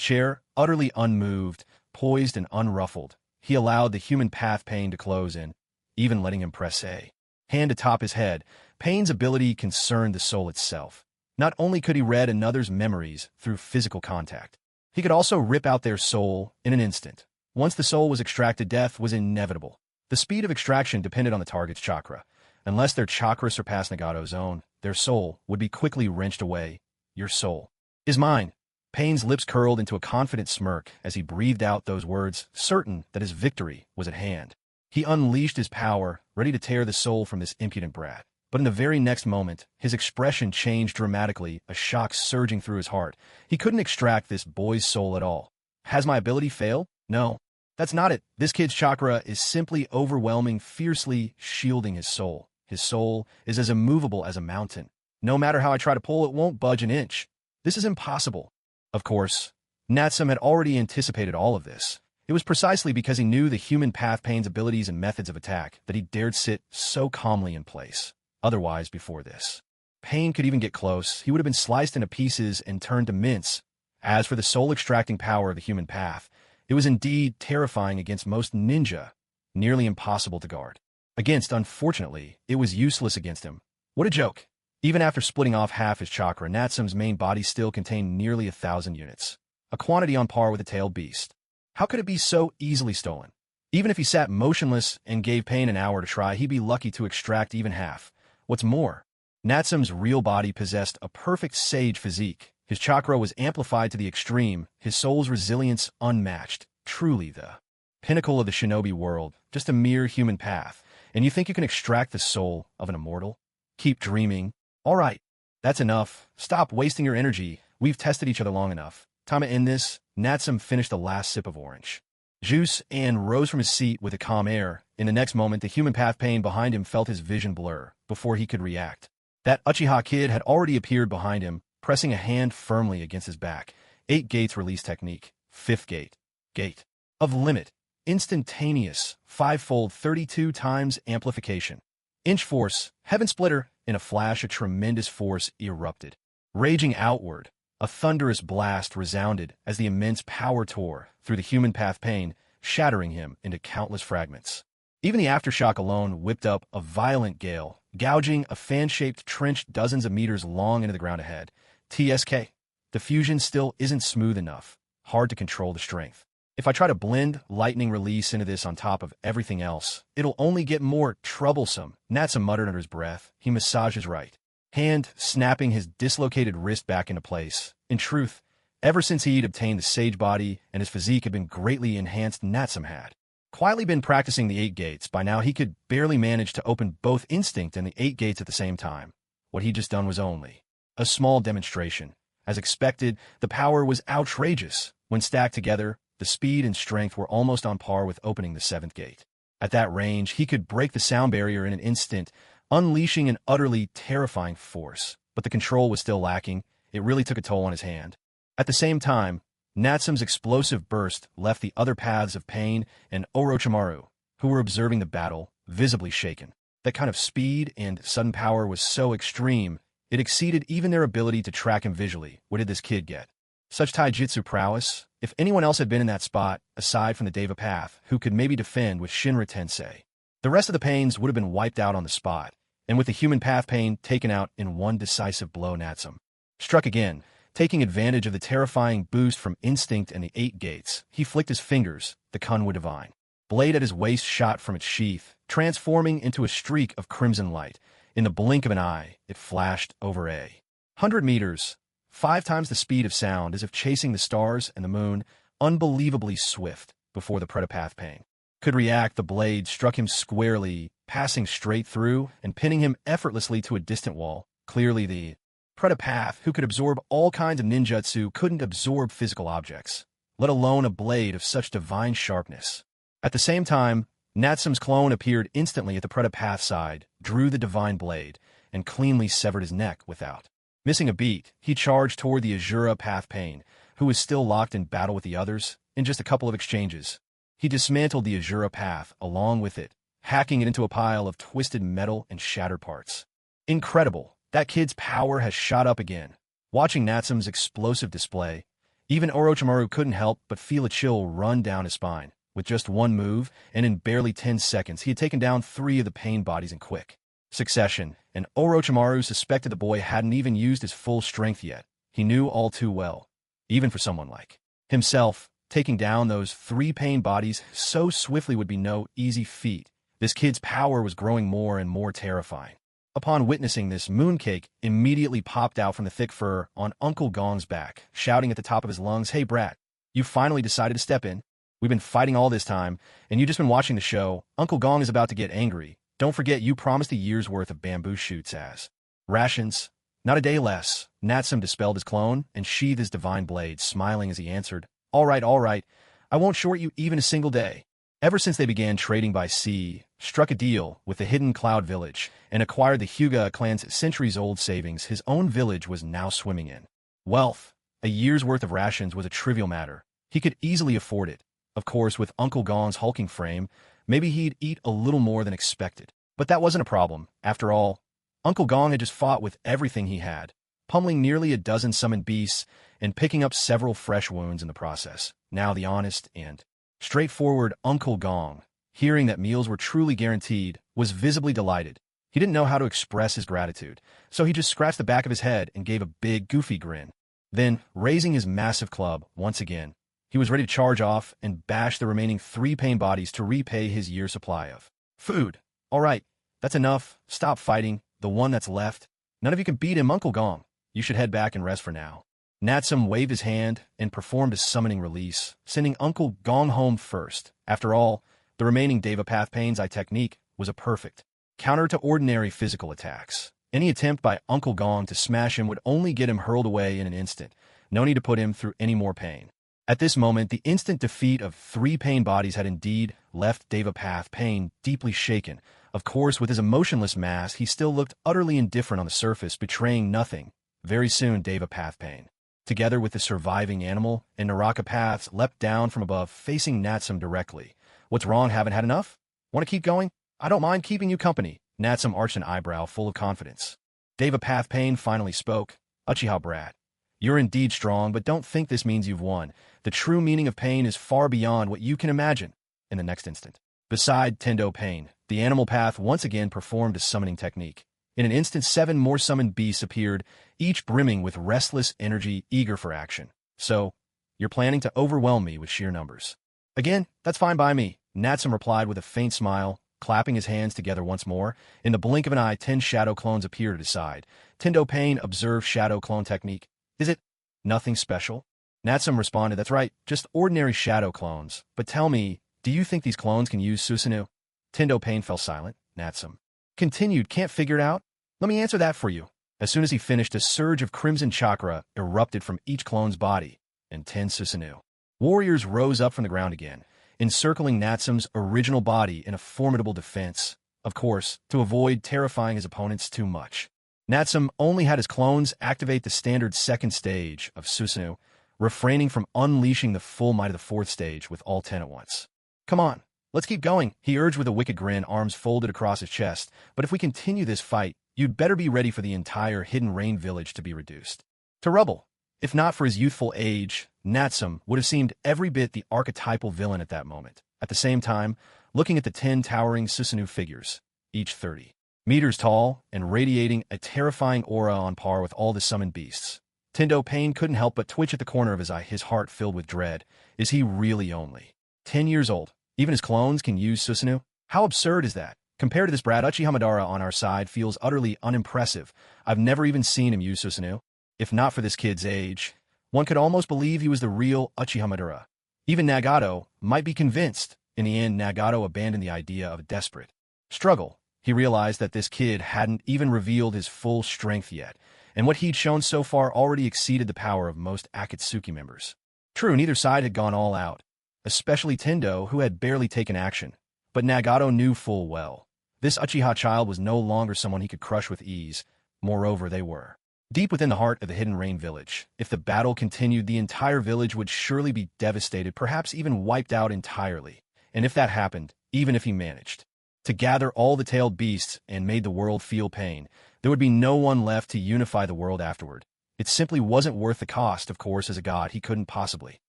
chair, utterly unmoved, poised and unruffled. He allowed the human path Pain to close in, even letting him press a hand atop his head. Pain's ability concerned the soul itself. Not only could he read another's memories through physical contact, he could also rip out their soul in an instant. Once the soul was extracted, death was inevitable. The speed of extraction depended on the target's chakra. Unless their chakra surpassed Nagato's own, their soul would be quickly wrenched away. Your soul is mine. Pain's lips curled into a confident smirk as he breathed out those words, certain that his victory was at hand. He unleashed his power, ready to tear the soul from this impudent brat. But in the very next moment, his expression changed dramatically, a shock surging through his heart. He couldn't extract this boy's soul at all. Has my ability failed? No, that's not it. This kid's chakra is simply overwhelming, fiercely shielding his soul. His soul is as immovable as a mountain. No matter how I try to pull, it won't budge an inch. This is impossible. Of course, Natsum had already anticipated all of this. It was precisely because he knew the human path Pain's abilities and methods of attack that he dared sit so calmly in place. Otherwise, before this, Pain could even get close, he would have been sliced into pieces and turned to mince. As for the soul-extracting power of the human path, it was indeed terrifying against most ninja, nearly impossible to guard against. Unfortunately, it was useless against him. What a joke! Even after splitting off half his chakra, Natsum's main body still contained nearly 1,000 units, a quantity on par with a tailed beast. How could it be so easily stolen? Even if he sat motionless and gave Pain an hour to try, he'd be lucky to extract even half. What's more, Natsum's real body possessed a perfect sage physique. His chakra was amplified to the extreme, his soul's resilience unmatched. Truly the pinnacle of the shinobi world, just a mere human path. And you think you can extract the soul of an immortal? Keep dreaming. All right, that's enough. Stop wasting your energy. We've tested each other long enough. Time to end this. Natsum finished the last sip of orange juice and rose from his seat with a calm air. In the next moment, the human path Pain behind him felt his vision blur before he could react. That Uchiha kid had already appeared behind him, pressing a hand firmly against his back. 8 gates release technique. 5th gate. Gate of limit. Instantaneous. 5-fold 32 times amplification. Inch force. Heaven splitter. In a flash, a tremendous force erupted. Raging outward, a thunderous blast resounded as the immense power tore through the human path Pain, shattering him into countless fragments. Even the aftershock alone whipped up a violent gale, gouging a fan-shaped trench dozens of meters long into the ground ahead. TSK. The fusion still isn't smooth enough. Hard to control the strength. If I try to blend lightning release into this on top of everything else, it'll only get more troublesome. Natsum muttered under his breath. He massaged his right hand, snapping his dislocated wrist back into place. In truth, ever since he'd obtained the sage body and his physique had been greatly enhanced, Natsum had quietly been practicing the 8 gates. By now, he could barely manage to open both instinct and the 8 gates at the same time. What he'd just done was only a small demonstration. As expected, the power was outrageous. When stacked together, the speed and strength were almost on par with opening the seventh gate. At that range, he could break the sound barrier in an instant, unleashing an utterly terrifying force. But the control was still lacking. It really took a toll on his hand. At the same time, Natsum's explosive burst left the other paths of Pain and Orochimaru, who were observing the battle, visibly shaken. That kind of speed and sudden power was so extreme, it exceeded even their ability to track him visually. What did this kid get? Such taijutsu prowess? If anyone else had been in that spot, aside from the Deva Path, who could maybe defend with Shinra Tensei, the rest of the Pains would have been wiped out on the spot, and with the human path Pain taken out in one decisive blow, Natsum struck again. Taking advantage of the terrifying boost from Instinct and the 8 gates, he flicked his fingers, the Kunwa Divine blade at his waist shot from its sheath, transforming into a streak of crimson light. In the blink of an eye, it flashed over 100 meters, 5 times the speed of sound, as if chasing the stars and the moon, unbelievably swift. Before the Predapath Pain could react, the blade struck him squarely, passing straight through and pinning him effortlessly to a distant wall. Clearly the Predapath, who could absorb all kinds of ninjutsu, couldn't absorb physical objects, let alone a blade of such divine sharpness. At the same time, Natsum's clone appeared instantly at the Predapath's side, drew the divine blade, and cleanly severed his neck without missing a beat. He charged toward the Azura Path Pain, who was still locked in battle with the others. In just a couple of exchanges, he dismantled the Azura Path along with it, hacking it into a pile of twisted metal and shattered parts. Incredible! That kid's power has shot up again. Watching Natsum's explosive display, even Orochimaru couldn't help but feel a chill run down his spine. With just one move, and in barely 10 seconds, he had taken down 3 of the Pain bodies in quick succession, and Orochimaru suspected the boy hadn't even used his full strength yet. He knew all too well, even for someone like himself, taking down those 3 Pain bodies so swiftly would be no easy feat. This kid's power was growing more and more terrifying. Upon witnessing this, Mooncake immediately popped out from the thick fur on Uncle Gong's back, shouting at the top of his lungs, "Hey brat, you finally decided to step in? We've been fighting all this time, and you've just been watching the show. Uncle Gong is about to get angry. Don't forget you promised a year's worth of bamboo shoots as rations. Not a day less." Natsum dispelled his clone and sheathed his divine blade, smiling as he answered, all right, I won't short you even a single day." Ever since they began trading by sea, struck a deal with the Hidden Cloud Village, and acquired the Hyuga clan's centuries-old savings, his own village was now swimming in wealth. A year's worth of rations was a trivial matter. He could easily afford it. Of course, with Uncle Gong's hulking frame, maybe he'd eat a little more than expected. But that wasn't a problem. After all, Uncle Gong had just fought with everything he had, pummeling nearly a dozen summoned beasts and picking up several fresh wounds in the process. Now the honest and straightforward Uncle Gong, hearing that meals were truly guaranteed, was visibly delighted. He didn't know how to express his gratitude, so he just scratched the back of his head and gave a big, goofy grin. Then, raising his massive club once again, he was ready to charge off and bash the remaining 3 Pain bodies to repay his year's supply of food. All right, that's enough. Stop fighting. The one that's left. None of you can beat him, Uncle Gong. You should head back and rest for now. Natsum waved his hand and performed a summoning release, sending Uncle Gong home first. After all, the remaining Deva Path Pain's eye technique was a perfect counter to ordinary physical attacks. Any attempt by Uncle Gong to smash him would only get him hurled away in an instant. No need to put him through any more pain. At this moment, the instant defeat of 3 Pain bodies had indeed left Deva Path Pain deeply shaken. Of course, with his emotionless mass, he still looked utterly indifferent on the surface, betraying nothing. Very soon, Deva Path Pain, together with the surviving animal and Naraka paths, leapt down from above, facing Natsum directly. "What's wrong? Haven't had enough? Want to keep going? I don't mind keeping you company." Natsum arched an eyebrow, full of confidence. Deva Path Pain finally spoke. "Uchiha brat, you're indeed strong, but don't think this means you've won. The true meaning of pain is far beyond what you can imagine." In the next instant, beside Tendo Pain, the animal path once again performed a summoning technique. In an instant, 7 more summoned beasts appeared, each brimming with restless energy, eager for action. "So, you're planning to overwhelm me with sheer numbers?" "Again, that's fine by me," Natsum replied with a faint smile, clapping his hands together once more. In the blink of an eye, 10 shadow clones appeared at his side. Tendo Pain observed shadow clone technique. "Is it nothing special?" Natsum responded, "That's right, just ordinary shadow clones. But tell me, do you think these clones can use Susanoo?" Tendo Pain fell silent. Natsum continued, "Can't figure it out? Let me answer that for you. As soon as he finished, a surge of crimson chakra erupted from each clone's body, and 10 Susanoo warriors rose up from the ground again, encircling Natsum's original body in a formidable defense, of course, to avoid terrifying his opponents too much. Natsum only had his clones activate the standard second stage of Susanoo, refraining from unleashing the full might of the fourth stage with all 10 at once. "Come on, let's keep going," he urged with a wicked grin, arms folded across his chest. "But if we continue this fight, you'd better be ready for the entire Hidden Rain village to be reduced to rubble." If not for his youthful age, Natsum would have seemed every bit the archetypal villain at that moment. At the same time, looking at the 10 towering Susanoo figures, each 30 meters tall and radiating a terrifying aura on par with all the summoned beasts, Tendo Pain couldn't help but twitch at the corner of his eye, his heart filled with dread. Is he really only 10 years old? Even his clones can use Susanoo? How absurd is that? Compared to this brat, Uchiha Madara on our side feels utterly unimpressive. I've never even seen him use Susanoo. If not for this kid's age, one could almost believe he was the real Uchiha Madara. Even Nagato might be convinced. In the end, Nagato abandoned the idea of a desperate struggle. He realized that this kid hadn't even revealed his full strength yet, and what he'd shown so far already exceeded the power of most Akatsuki members. True, neither side had gone all out, especially Tendo, who had barely taken action. But Nagato knew full well this Uchiha child was no longer someone he could crush with ease. Moreover, they were deep within the heart of the Hidden Rain village. If the battle continued, the entire village would surely be devastated, perhaps even wiped out entirely. And if that happened, even if he managed to gather all the tailed beasts and made the world feel pain, there would be no one left to unify the world afterward. It simply wasn't worth the cost. Of course, as a god, he couldn't possibly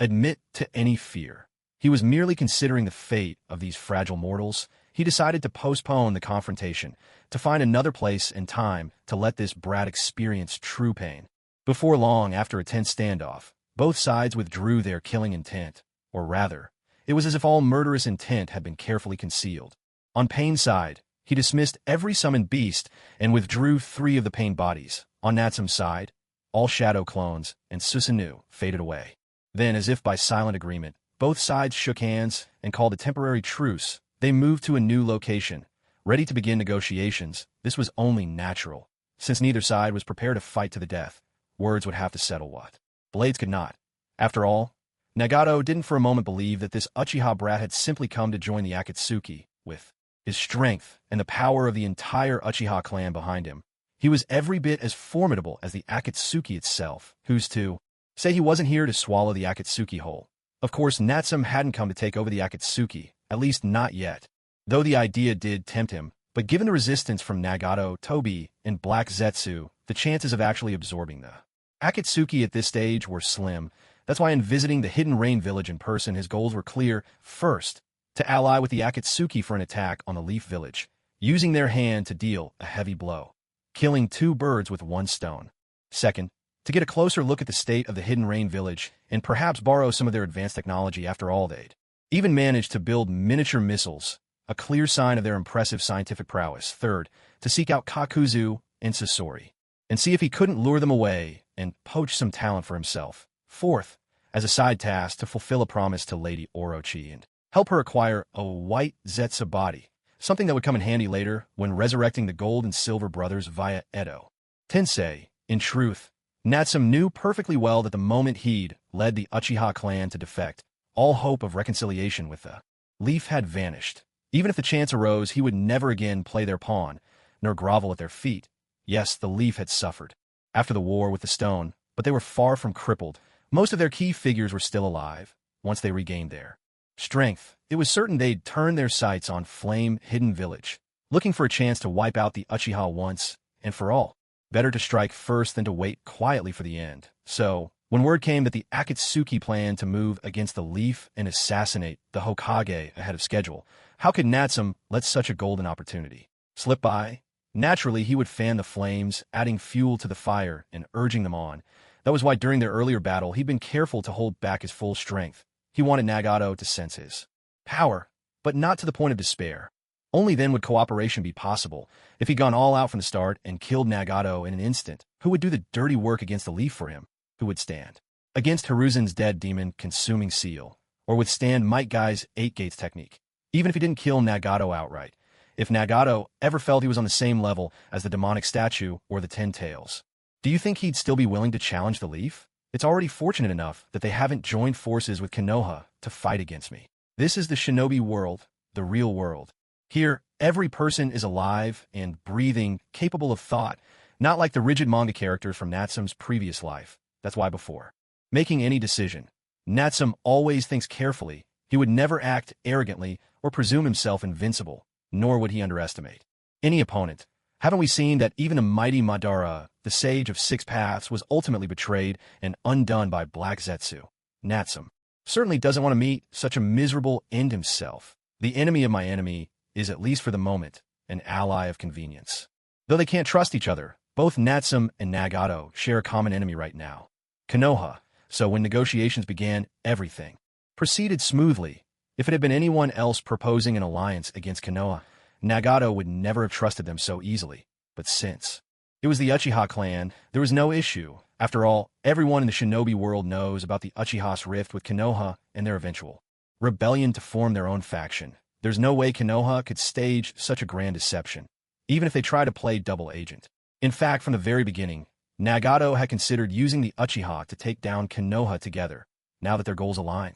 admit to any fear. He was merely considering the fate of these fragile mortals. He decided to postpone the confrontation, to find another place and time to let this brat experience true pain. Before long, after a tense standoff, both sides withdrew their killing intent, or rather, it was as if all murderous intent had been carefully concealed. On Pain's side, he dismissed every summoned beast and withdrew 3 of the Pain bodies. On Natsum's side, all shadow clones and Susanoo faded away. Then, as if by silent agreement, both sides shook hands and called a temporary truce. They moved to a new location, ready to begin negotiations. This was only natural, since neither side was prepared to fight to the death. Words would have to settle what blades could not. After all, Nagato didn't for a moment believe that this Uchiha brat had simply come to join the Akatsuki. With his strength and the power of the entire Uchiha clan behind him, he was every bit as formidable as the Akatsuki itself. Who's to say he wasn't here to swallow the Akatsuki whole? Of course, Natsum hadn't come to take over the Akatsuki, at least not yet, though the idea did tempt him. But given the resistance from Nagato, Tobi, and Black Zetsu, the chances of actually absorbing the Akatsuki at this stage were slim. That's why in visiting the Hidden Rain village in person, his goals were clear. First, to ally with the Akatsuki for an attack on the Leaf village, using their hand to deal a heavy blow, killing 2 birds with 1 stone. Second, to get a closer look at the state of the Hidden Rain village and perhaps borrow some of their advanced technology. After all, they'd even managed to build miniature missiles, a clear sign of their impressive scientific prowess. Third, to seek out Kakuzu and Sasori, and see if he couldn't lure them away and poach some talent for himself. Fourth, as a side task, to fulfill a promise to Lady Orochi and help her acquire a white Zetsu body, something that would come in handy later when resurrecting the Gold and Silver brothers via Edo Tensei. In truth, Natsum knew perfectly well that the moment he'd led the Uchiha clan to defect, all hope of reconciliation with the Leaf had vanished. Even if the chance arose, he would never again play their pawn, nor grovel at their feet. Yes, the Leaf had suffered after the war with the stone, but they were far from crippled. Most of their key figures were still alive. Once they regained their strength, it was certain they'd turn their sights on Flame Hidden Village, looking for a chance to wipe out the Uchiha once and for all. Better to strike first than to wait quietly for the end. So, when word came that the Akatsuki planned to move against the Leaf and assassinate the Hokage ahead of schedule, how could Natsum let such a golden opportunity slip by? Naturally, he would fan the flames, adding fuel to the fire and urging them on. That was why during their earlier battle, he'd been careful to hold back his full strength. He wanted Nagato to sense his power, but not to the point of despair. Only then would cooperation be possible. If he'd gone all out from the start and killed Nagato in an instant, who would do the dirty work against the Leaf for him? Who would stand against Hiruzen's dead demon consuming seal, or withstand Might Guy's 8 Gates technique? Even if he didn't kill Nagato outright, if Nagato ever felt he was on the same level as the demonic statue or the Ten Tails. Do you think he'd still be willing to challenge the Leaf? It's already fortunate enough that they haven't joined forces with Konoha to fight against me. This is the shinobi world, the real world. Here, every person is alive and breathing, capable of thought, not like the rigid manga characters from Natsume's previous life. That's why before making any decision, Natsume always thinks carefully. He would never act arrogantly or presume himself invincible, nor would he underestimate any opponent. Haven't we seen that even a mighty Madara, the sage of six paths, was ultimately betrayed and undone by Black Zetsu? Natsume certainly doesn't want to meet such a miserable end himself. The enemy of my enemy is, at least for the moment, an ally of convenience. Though they can't trust each other, both Natsume and Nagato share a common enemy right now, Konoha. So when negotiations began, everything proceeded smoothly. If it had been anyone else proposing an alliance against Konoha, Nagato would never have trusted them so easily. But since it was the Uchiha clan, there was no issue. After all, everyone in the shinobi world knows about the Uchiha's rift with Konoha and their eventual rebellion to form their own faction. There's no way Konoha could stage such a grand deception, even if they try to play double agent. In fact, from the very beginning, Nagato had considered using the Uchiha to take down Konoha together, now that their goals align.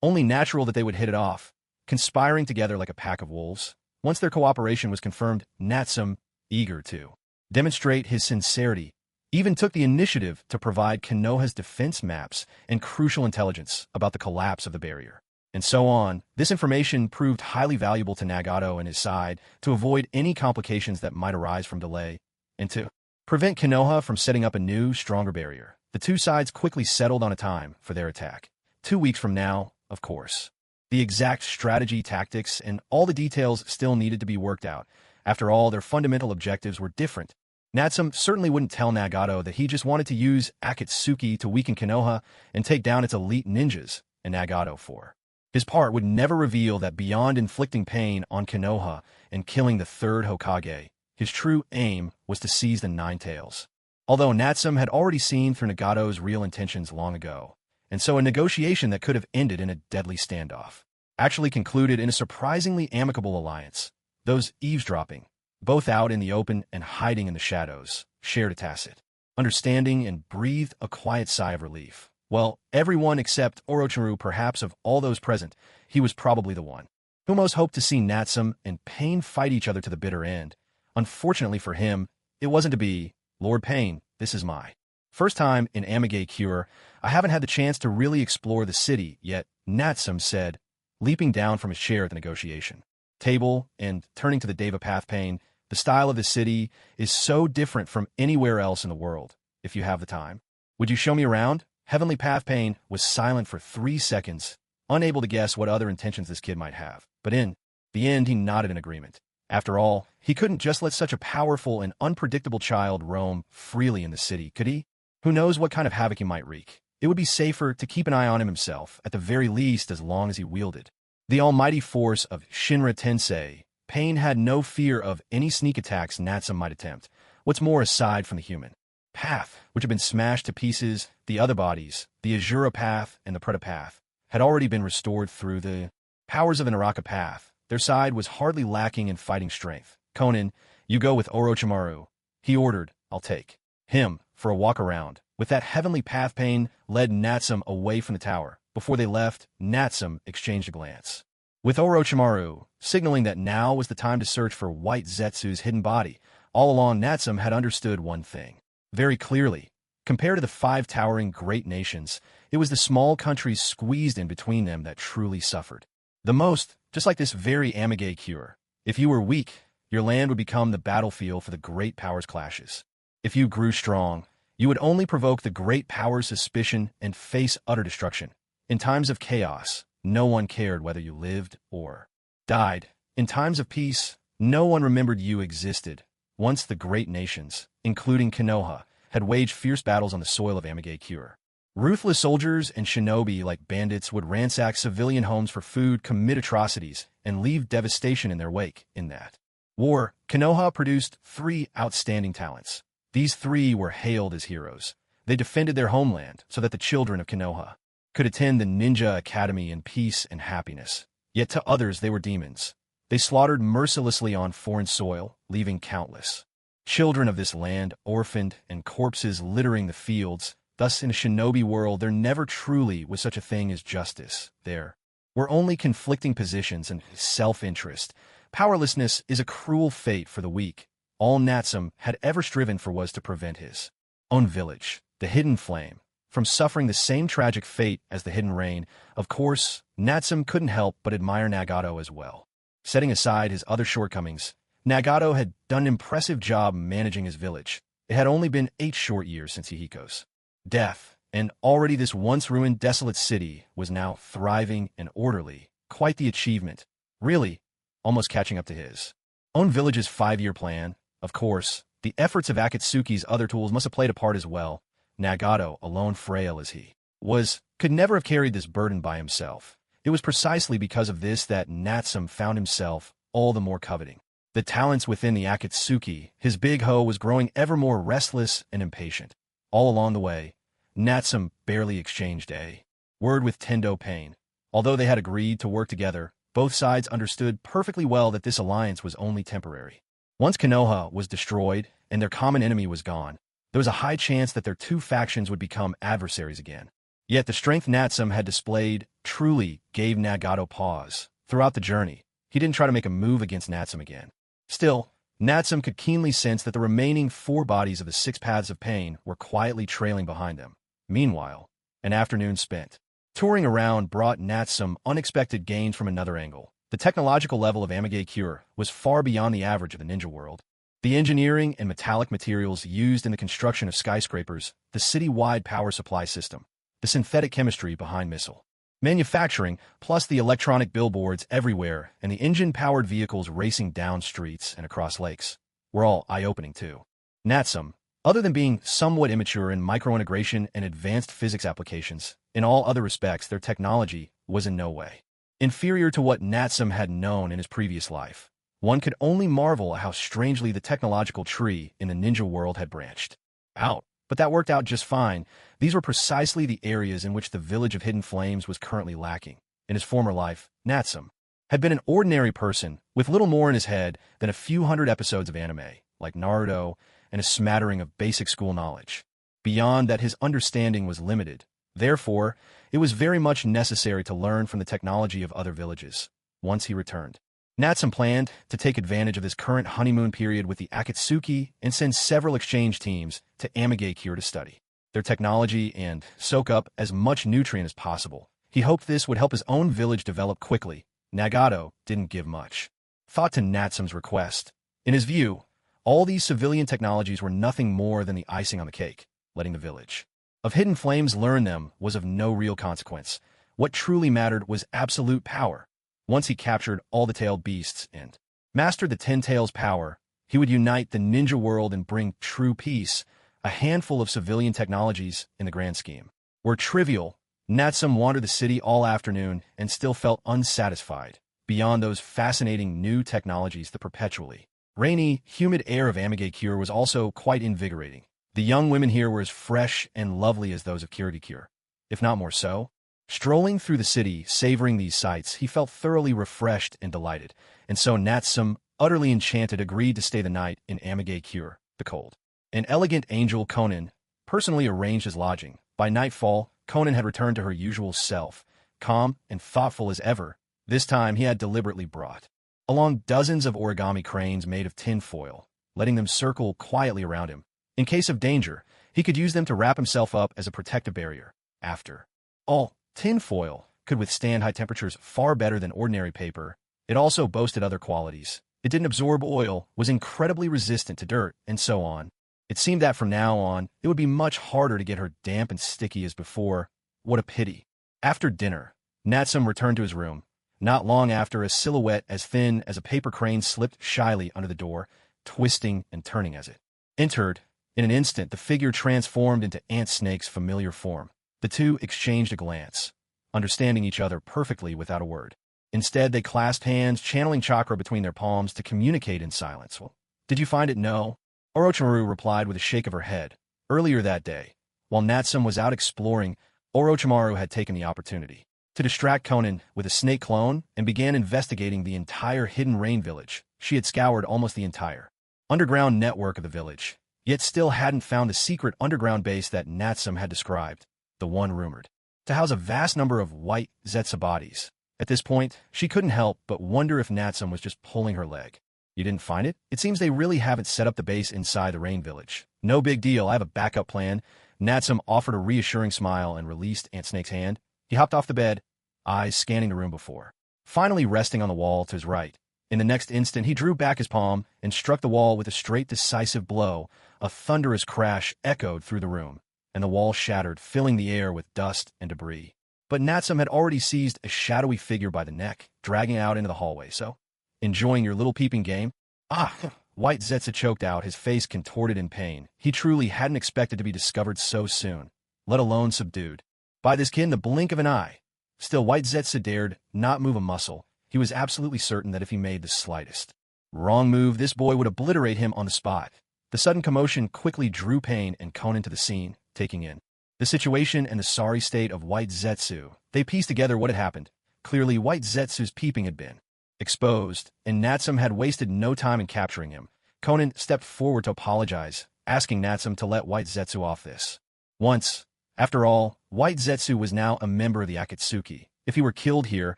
Only natural that they would hit it off, conspiring together like a pack of wolves. Once their cooperation was confirmed, Natsume, eager to demonstrate his sincerity, even took the initiative to provide Konoha's defense maps and crucial intelligence about the collapse of the barrier. And so on. This information proved highly valuable to Nagato and his side to avoid any complications that might arise from delay, and to prevent Konoha from setting up a new, stronger barrier. The two sides quickly settled on a time for their attack. 2 weeks from now, of course. The exact strategy, tactics, and all the details still needed to be worked out. After all, their fundamental objectives were different. Natsume certainly wouldn't tell Nagato that he just wanted to use Akatsuki to weaken Konoha and take down its elite ninjas, and Nagato, for his part, would never reveal that beyond inflicting pain on Konoha and killing the third Hokage, his true aim was to seize the Nine Tails. Although Natsume had already seen through Nagato's real intentions long ago, and so a negotiation that could have ended in a deadly standoff actually concluded in a surprisingly amicable alliance. Those eavesdropping, both out in the open and hiding in the shadows, shared a tacit understanding and breathed a quiet sigh of relief. Well, everyone except Orochimaru, perhaps of all those present, he was probably the one who most hoped to see Natsume and Pain fight each other to the bitter end. Unfortunately for him, it wasn't to be. Lord Pain, this is my first time in Amage-Cure. I haven't had the chance to really explore the city yet, Natsume said, leaping down from his chair at the negotiation table and turning to the Deva Path. Pain, the style of the city is so different from anywhere else in the world. If you have the time, would you show me around? Heavenly Path. Pain was silent for 3 seconds, unable to guess what other intentions this kid might have. But in the end, he nodded in agreement. After all, he couldn't just let such a powerful and unpredictable child roam freely in the city, could he? Who knows what kind of havoc he might wreak? It would be safer to keep an eye on him himself, at the very least as long as he wielded the almighty force of Shinra Tensei. Pain had no fear of any sneak attacks Natsume might attempt. What's more, aside from the human path, which had been smashed to pieces, the other bodies, the Azura Path and the Preta Path, had already been restored through the powers of the Naraka Path. Their side was hardly lacking in fighting strength. Conan, you go with Orochimaru, he ordered. I'll take him for a walk around. With that Heavenly Path. Pain led Natsume away from the tower. Before they left, Natsume exchanged a glance with Orochimaru, signaling that now was the time to search for White Zetsu's hidden body. All along, Natsume had understood one thing very clearly. Compared to the 5 towering great nations, it was the small countries squeezed in between them that truly suffered the most, just like this very Amage-Cure. If you were weak, your land would become the battlefield for the great powers' clashes. If you grew strong, you would only provoke the great powers' suspicion and face utter destruction. In times of chaos, no one cared whether you lived or died. In times of peace, no one remembered you existed. Once the great nations, including Konoha, had waged fierce battles on the soil of Amage-Cure. Ruthless soldiers and shinobi like bandits would ransack civilian homes for food, commit atrocities, and leave devastation in their wake. In that war, Konoha produced 3 outstanding talents. These 3 were hailed as heroes. They defended their homeland so that the children of Konoha could attend the ninja academy in peace and happiness. Yet to others they were demons, They slaughtered mercilessly on foreign soil, leaving countless children of this land orphaned and corpses littering the fields. Thus, in a shinobi world, there never truly was such a thing as justice. There were only conflicting positions and self-interest. Powerlessness is a cruel fate for the weak. All Natsum had ever striven for was to prevent his own village, the Hidden Flame, from suffering the same tragic fate as the Hidden Rain. Of course, Natsum couldn't help but admire Nagato as well. Setting aside his other shortcomings, Nagato had done an impressive job managing his village. It had only been 8 short years since Hihiko's death, and already this once ruined desolate city was now thriving and orderly. Quite the achievement, really, almost catching up to his own village's 5-year plan. Of course, the efforts of Akatsuki's other tools must have played a part as well. Nagato, alone frail as he was, could never have carried this burden by himself. It was precisely because of this that Natsum found himself all the more coveting the talents within the Akatsuki. His big hoe was growing ever more restless and impatient. All along the way, Natsum barely exchanged a word with Tendo Pain. Although they had agreed to work together, both sides understood perfectly well that this alliance was only temporary. Once Konoha was destroyed and their common enemy was gone, there was a high chance that their two factions would become adversaries again. Yet the strength Natsum had displayed truly gave Nagato pause. Throughout the journey, he didn't try to make a move against Natsum again. Still, Natsum could keenly sense that the remaining 4 bodies of the 6 Paths of Pain were quietly trailing behind them. Meanwhile, an afternoon spent touring around brought Natsum unexpected gains from another angle. The technological level of Amage was far beyond the average of the ninja world. The engineering and metallic materials used in the construction of skyscrapers, the city-wide power supply system, the synthetic chemistry behind missile manufacturing, plus the electronic billboards everywhere and the engine-powered vehicles racing down streets and across lakes, were all eye-opening too. Natsum, other than being somewhat immature in microintegration and advanced physics applications, in all other respects their technology was in no way inferior to what Natsum had known in his previous life. One could only marvel at how strangely the technological tree in the ninja world had branched out. But that worked out just fine. These were precisely the areas in which the village of Hidden Flames was currently lacking. In his former life, Natsum had been an ordinary person with little more in his head than a few hundred episodes of anime, like Naruto, and a smattering of basic school knowledge. Beyond that, his understanding was limited. Therefore, it was very much necessary to learn from the technology of other villages. Once he returned, Natsum planned to take advantage of this current honeymoon period with the Akatsuki and send several exchange teams to Amagekure to study their technology and soak up as much nutrient as possible. He hoped this would help his own village develop quickly. Nagato didn't give much thought to Natsum's request. In his view, all these civilian technologies were nothing more than the icing on the cake. Letting the village of Hidden Flames learn them was of no real consequence. What truly mattered was absolute power. Once he captured all the tailed beasts and mastered the 10 Tails power, he would unite the ninja world and bring true peace. A handful of civilian technologies, in the grand scheme, were trivial. Natsum wandered the city all afternoon and still felt unsatisfied. Beyond those fascinating new technologies, the perpetually rainy, humid air of Amagekure was also quite invigorating. The young women here were as fresh and lovely as those of Kirigakure, if not more so. Strolling through the city, savoring these sights, he felt thoroughly refreshed and delighted, and so Natsum, utterly enchanted, agreed to stay the night in Amagekure, the cold. An elegant angel, Konan, personally arranged his lodging. By nightfall, Konan had returned to her usual self, calm and thoughtful as ever. This time he had deliberately brought along dozens of origami cranes made of tin foil, letting them circle quietly around him. In case of danger, he could use them to wrap himself up as a protective barrier. After all, tin foil could withstand high temperatures far better than ordinary paper. It also boasted other qualities. It didn't absorb oil, was incredibly resistant to dirt, and so on. It seemed that from now on, it would be much harder to get her damp and sticky as before. What a pity. After dinner, Natsum returned to his room. Not long after, a silhouette as thin as a paper crane slipped shyly under the door, twisting and turning as it entered. In an instant, the figure transformed into Ant Snake's familiar form. The two exchanged a glance, understanding each other perfectly without a word. Instead, they clasped hands, channeling chakra between their palms to communicate in silence. Well, did you find it? No. Orochimaru replied with a shake of her head. Earlier that day, while Natsum was out exploring, Orochimaru had taken the opportunity to distract Conan with a snake clone and began investigating the entire Hidden Rain village. She had scoured almost the entire underground network of the village, yet still hadn't found the secret underground base that Natsum had described, the one rumored to house a vast number of white Zetsu bodies. At this point, she couldn't help but wonder if Natsum was just pulling her leg. You didn't find it? It seems they really haven't set up the base inside the Rain Village. No big deal, I have a backup plan. Natsum offered a reassuring smile and released Ant Snake's hand. He hopped off the bed, eyes scanning the room before, finally resting on the wall to his right. In the next instant, he drew back his palm and struck the wall with a straight, decisive blow. A thunderous crash echoed through the room, and the wall shattered, filling the air with dust and debris. But Natsum had already seized a shadowy figure by the neck, dragging it out into the hallway. So, enjoying your little peeping game? Ah! White Zetsu choked out, his face contorted in pain. He truly hadn't expected to be discovered so soon, let alone subdued by this kid in the blink of an eye. Still, White Zetsu dared not move a muscle. He was absolutely certain that if he made the slightest wrong move, this boy would obliterate him on the spot. The sudden commotion quickly drew Pain and Conan to the scene, taking in the situation and the sorry state of White Zetsu. They pieced together what had happened. Clearly, White Zetsu's peeping had been exposed, and Natsum had wasted no time in capturing him. Conan stepped forward to apologize, asking Natsum to let White Zetsu off this once. After all, White Zetsu was now a member of the Akatsuki. If he were killed here,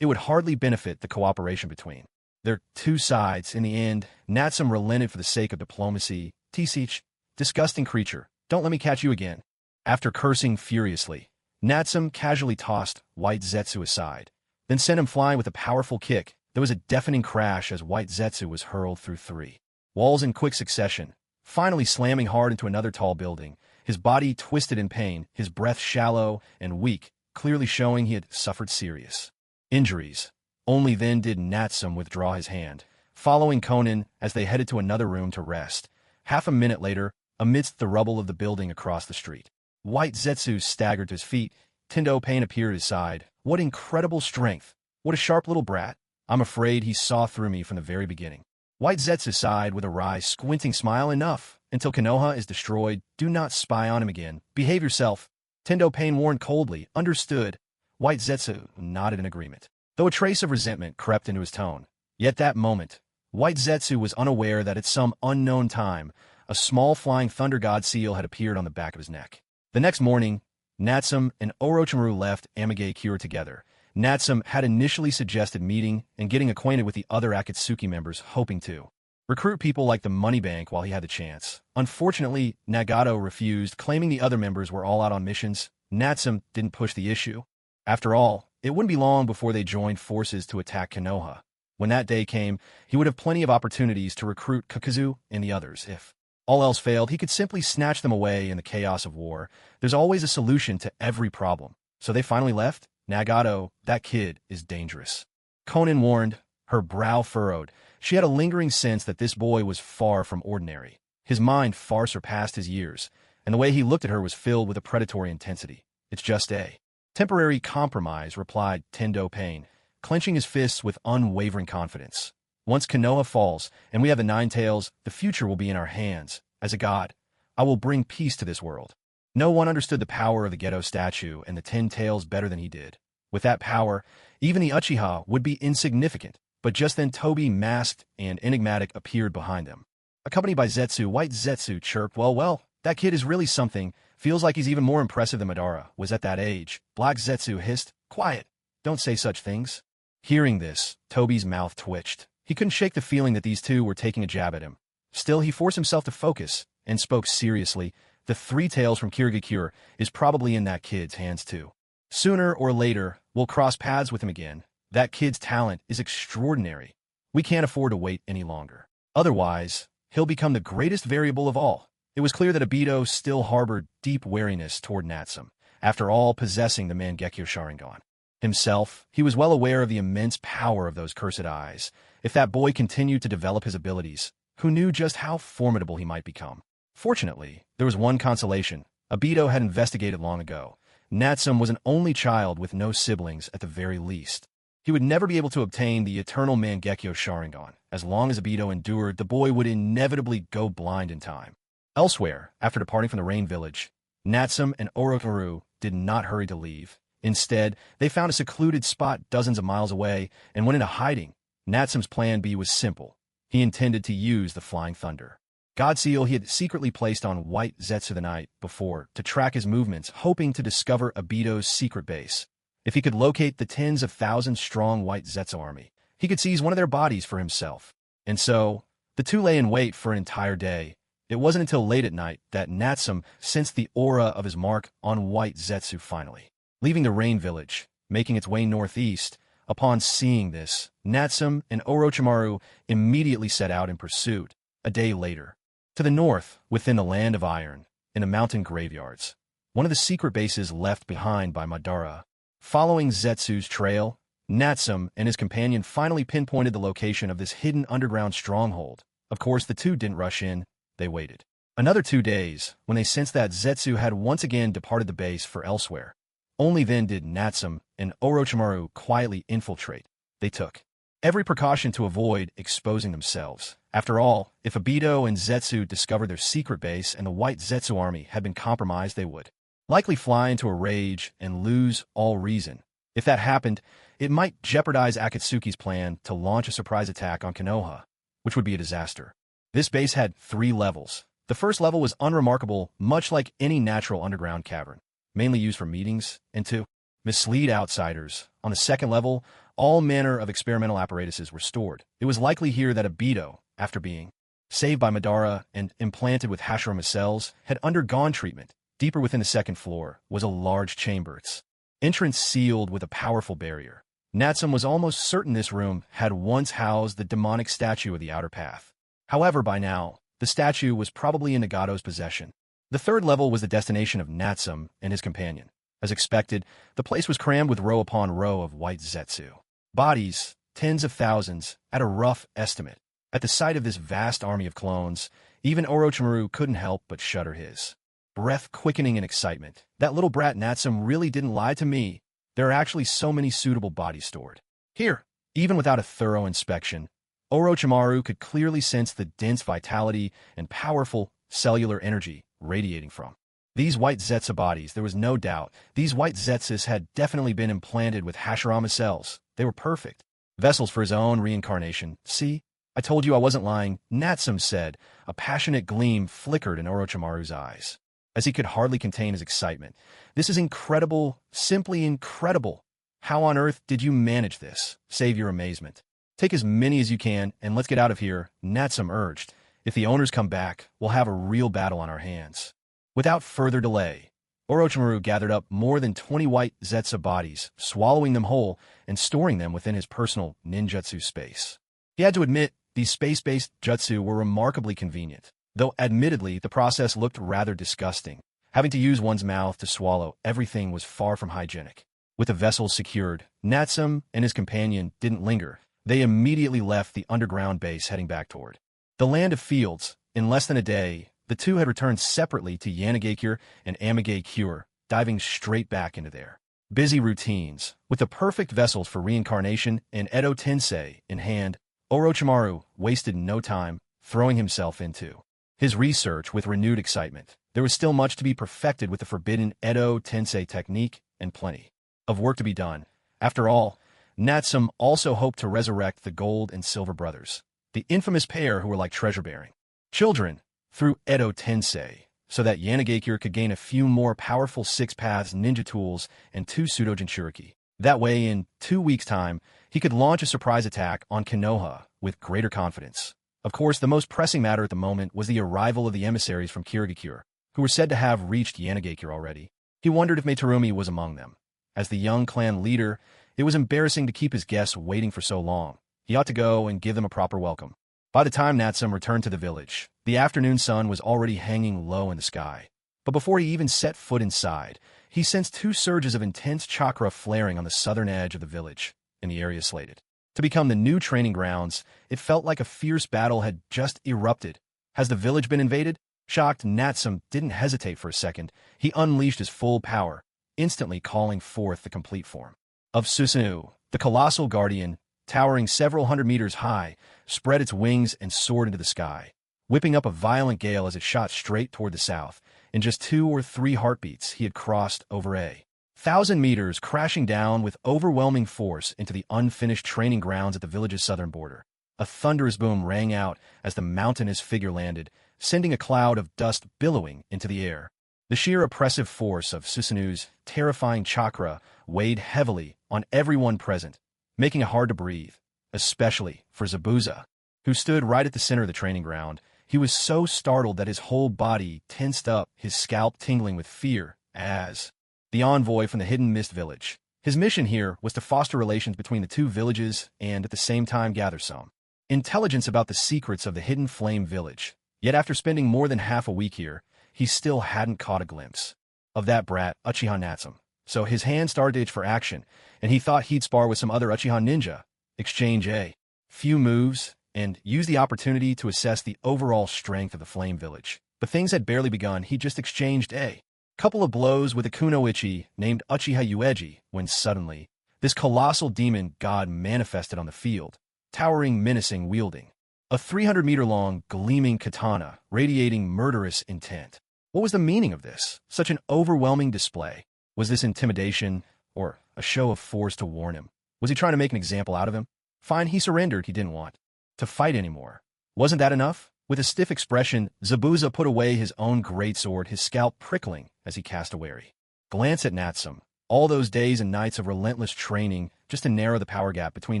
it would hardly benefit the cooperation between their two sides. In the end, Natsum relented for the sake of diplomacy. Tisich, disgusting creature, don't let me catch you again. After cursing furiously, Natsum casually tossed White Zetsu aside, then sent him flying with a powerful kick. There was a deafening crash as White Zetsu was hurled through 3 walls in quick succession, finally slamming hard into another tall building. His body twisted in pain, his breath shallow and weak, clearly showing he had suffered serious injuries. Only then did Natsum withdraw his hand, following Conan as they headed to another room to rest. Half a minute later, amidst the rubble of the building across the street, White Zetsu staggered to his feet. Tendo Pain appeared at his side. What incredible strength! What a sharp little brat! I'm afraid he saw through me from the very beginning. White Zetsu sighed with a wry, squinting smile. Enough. Until Konoha is destroyed, do not spy on him again. Behave yourself. Tendo Pain warned coldly. Understood. White Zetsu nodded in agreement, though a trace of resentment crept into his tone. Yet that moment, White Zetsu was unaware that at some unknown time, a small flying thunder god seal had appeared on the back of his neck. The next morning, Natsum and Orochimaru left Amigakure together. Natsum had initially suggested meeting and getting acquainted with the other Akatsuki members, hoping to recruit people like the Money Bank while he had the chance. Unfortunately, Nagato refused, claiming the other members were all out on missions. Natsum didn't push the issue. After all, it wouldn't be long before they joined forces to attack Konoha. When that day came, he would have plenty of opportunities to recruit Kakazu and the others. If all else failed, he could simply snatch them away in the chaos of war. There's always a solution to every problem. So they finally left? Nagato, that kid is dangerous. Conan warned, her brow furrowed. She had a lingering sense that this boy was far from ordinary. His mind far surpassed his years, and the way he looked at her was filled with a predatory intensity. It's just a temporary compromise, replied Tendo Pain, clenching his fists with unwavering confidence. Once Konoha falls, and we have the Nine Tails, the future will be in our hands. As a god, I will bring peace to this world. No one understood the power of the Geto statue and the 10 Tails better than he did. With that power, even the Uchiha would be insignificant. But just then Toby, masked and enigmatic, appeared behind them. Accompanied by Zetsu, White Zetsu chirped, well, that kid is really something. Feels like he's even more impressive than Madara was at that age. Black Zetsu hissed, quiet, don't say such things. Hearing this, Toby's mouth twitched. He couldn't shake the feeling that these two were taking a jab at him. Still, he forced himself to focus and spoke seriously. The 3 Tails from Kirigakure is probably in that kid's hands too. Sooner or later, we'll cross paths with him again. That kid's talent is extraordinary. We can't afford to wait any longer. Otherwise, he'll become the greatest variable of all. It was clear that Obito still harbored deep wariness toward Natsum. After all, possessing the Mangekyo Sharingan himself, he was well aware of the immense power of those cursed eyes. If that boy continued to develop his abilities, who knew just how formidable he might become? Fortunately, there was one consolation. Obito had investigated long ago. Natsum was an only child with no siblings at the very least. He would never be able to obtain the eternal Mangekyo Sharingan. As long as Obito endured, the boy would inevitably go blind in time. Elsewhere, after departing from the Rain Village, Natsum and Orochimaru did not hurry to leave. Instead, they found a secluded spot dozens of miles away and went into hiding. Natsum's plan B was simple. He intended to use the Flying Thunder God seal he had secretly placed on White Zetsu the night before to track his movements, hoping to discover Obito's secret base. If he could locate the tens of thousands strong White Zetsu army, he could seize one of their bodies for himself. And so, the two lay in wait for an entire day. It wasn't until late at night that Natsum sensed the aura of his mark on White Zetsu finally. Leaving the Rain Village, making its way northeast, upon seeing this, Natsum and Orochimaru immediately set out in pursuit. A day later, to the north, within the Land of Iron, in the mountain graveyards, one of the secret bases left behind by Madara. Following Zetsu's trail, Natsum and his companion finally pinpointed the location of this hidden underground stronghold. Of course, the two didn't rush in, they waited. Another 2 days, when they sensed that Zetsu had once again departed the base for elsewhere. Only then did Natsum and Orochimaru quietly infiltrate. They took every precaution to avoid exposing themselves. After all, if Obito and Zetsu discovered their secret base and the White Zetsu army had been compromised, they would likely fly into a rage and lose all reason. If that happened, it might jeopardize Akatsuki's plan to launch a surprise attack on Konoha, which would be a disaster. This base had 3 levels. The first level was unremarkable, much like any natural underground cavern, mainly used for meetings and to mislead outsiders. On the second level, all manner of experimental apparatuses were stored. It was likely here that Obito, after being saved by Madara and implanted with Hashirama cells, had undergone treatment. Deeper within the second floor was a large chamber, its entrance sealed with a powerful barrier. Natsum was almost certain this room had once housed the demonic statue of the Outer Path. However, by now, the statue was probably in Nagato's possession. The third level was the destination of Natsum and his companion. As expected, the place was crammed with row upon row of White Zetsu. Bodies, tens of thousands, at a rough estimate. At the sight of this vast army of clones, even Orochimaru couldn't help but shudder, his breath quickening in excitement. That little brat Natsum really didn't lie to me. There are actually so many suitable bodies stored here. Even without a thorough inspection, Orochimaru could clearly sense the dense vitality and powerful cellular energy radiating from these White Zetsu bodies. There was no doubt these White Zetsus had definitely been implanted with Hashirama cells. They were perfect vessels for his own reincarnation. See? I told you I wasn't lying, Natsum said. A passionate gleam flickered in Orochimaru's eyes, as he could hardly contain his excitement. This is incredible, simply incredible. How on earth did you manage this? Save your amazement. Take as many as you can, and let's get out of here, Natsum urged. If the owners come back, we'll have a real battle on our hands. Without further delay, Orochimaru gathered up more than 20 White Zetsu bodies, swallowing them whole and storing them within his personal ninjutsu space. He had to admit, these space-based jutsu were remarkably convenient, though admittedly the process looked rather disgusting. Having to use one's mouth to swallow everything was far from hygienic. With the vessels secured, Natsum and his companion didn't linger. They immediately left the underground base, heading back toward the Land of Fields. In less than a day, the two had returned separately to Yanagakure and Amagakure, diving straight back into their busy routines. With the perfect vessels for reincarnation and Edo Tensei in hand, Orochimaru wasted no time throwing himself into his research with renewed excitement. There was still much to be perfected with the forbidden Edo Tensei technique and plenty of work to be done. After all, Natsum also hoped to resurrect the Gold and Silver Brothers, the infamous pair who were like treasure-bearing children, through Edo Tensei, so that Yanagakure could gain a few more powerful 6 paths ninja tools and 2 pseudo jinchuriki. That way, in 2 weeks' time, he could launch a surprise attack on Konoha with greater confidence. Of course, the most pressing matter at the moment was the arrival of the emissaries from Kirigakure, who were said to have reached Yanagakure already. He wondered if Meiterumi was among them. As the young clan leader, it was embarrassing to keep his guests waiting for so long. He ought to go and give them a proper welcome. By the time Natsum returned to the village, the afternoon sun was already hanging low in the sky. But before he even set foot inside, he sensed 2 surges of intense chakra flaring on the southern edge of the village, in the area slated to become the new training grounds. It felt like a fierce battle had just erupted. Has the village been invaded? Shocked, Natsum didn't hesitate for a second. He unleashed his full power, instantly calling forth the complete form of Susanoo. The colossal guardian, towering several hundred meters high, spread its wings and soared into the sky, whipping up a violent gale as it shot straight toward the south. In just 2 or 3 heartbeats, he had crossed over a 1,000 meters crashing down with overwhelming force into the unfinished training grounds at the village's southern border. A thunderous boom rang out as the mountainous figure landed, sending a cloud of dust billowing into the air. The sheer oppressive force of Susanu's terrifying chakra weighed heavily on everyone present, making it hard to breathe, especially for Zabuza, who stood right at the center of the training ground. He was so startled that his whole body tensed up, his scalp tingling with fear, as the envoy from the Hidden Mist Village. His mission here was to foster relations between the two villages and at the same time gather some intelligence about the secrets of the Hidden Flame Village. Yet after spending more than half a week here, he still hadn't caught a glimpse of that brat, Uchiha Natsume. So his hand started to itch for action, and he thought he'd spar with some other Uchiha ninja, exchange a few moves, and use the opportunity to assess the overall strength of the Flame Village. But things had barely begun. He just exchanged a couple of blows with a kunoichi named Uchiha Ueji when suddenly this colossal demon god manifested on the field, towering, menacing, wielding a 300-meter-long, gleaming katana, radiating murderous intent. What was the meaning of this? Such an overwhelming display. Was this intimidation, or a show of force to warn him? Was he trying to make an example out of him? Fine, he surrendered. He didn't want to fight anymore. Wasn't that enough? With a stiff expression, Zabuza put away his own greatsword, his scalp prickling as he cast a wary glance at Natsume. All those days and nights of relentless training just to narrow the power gap between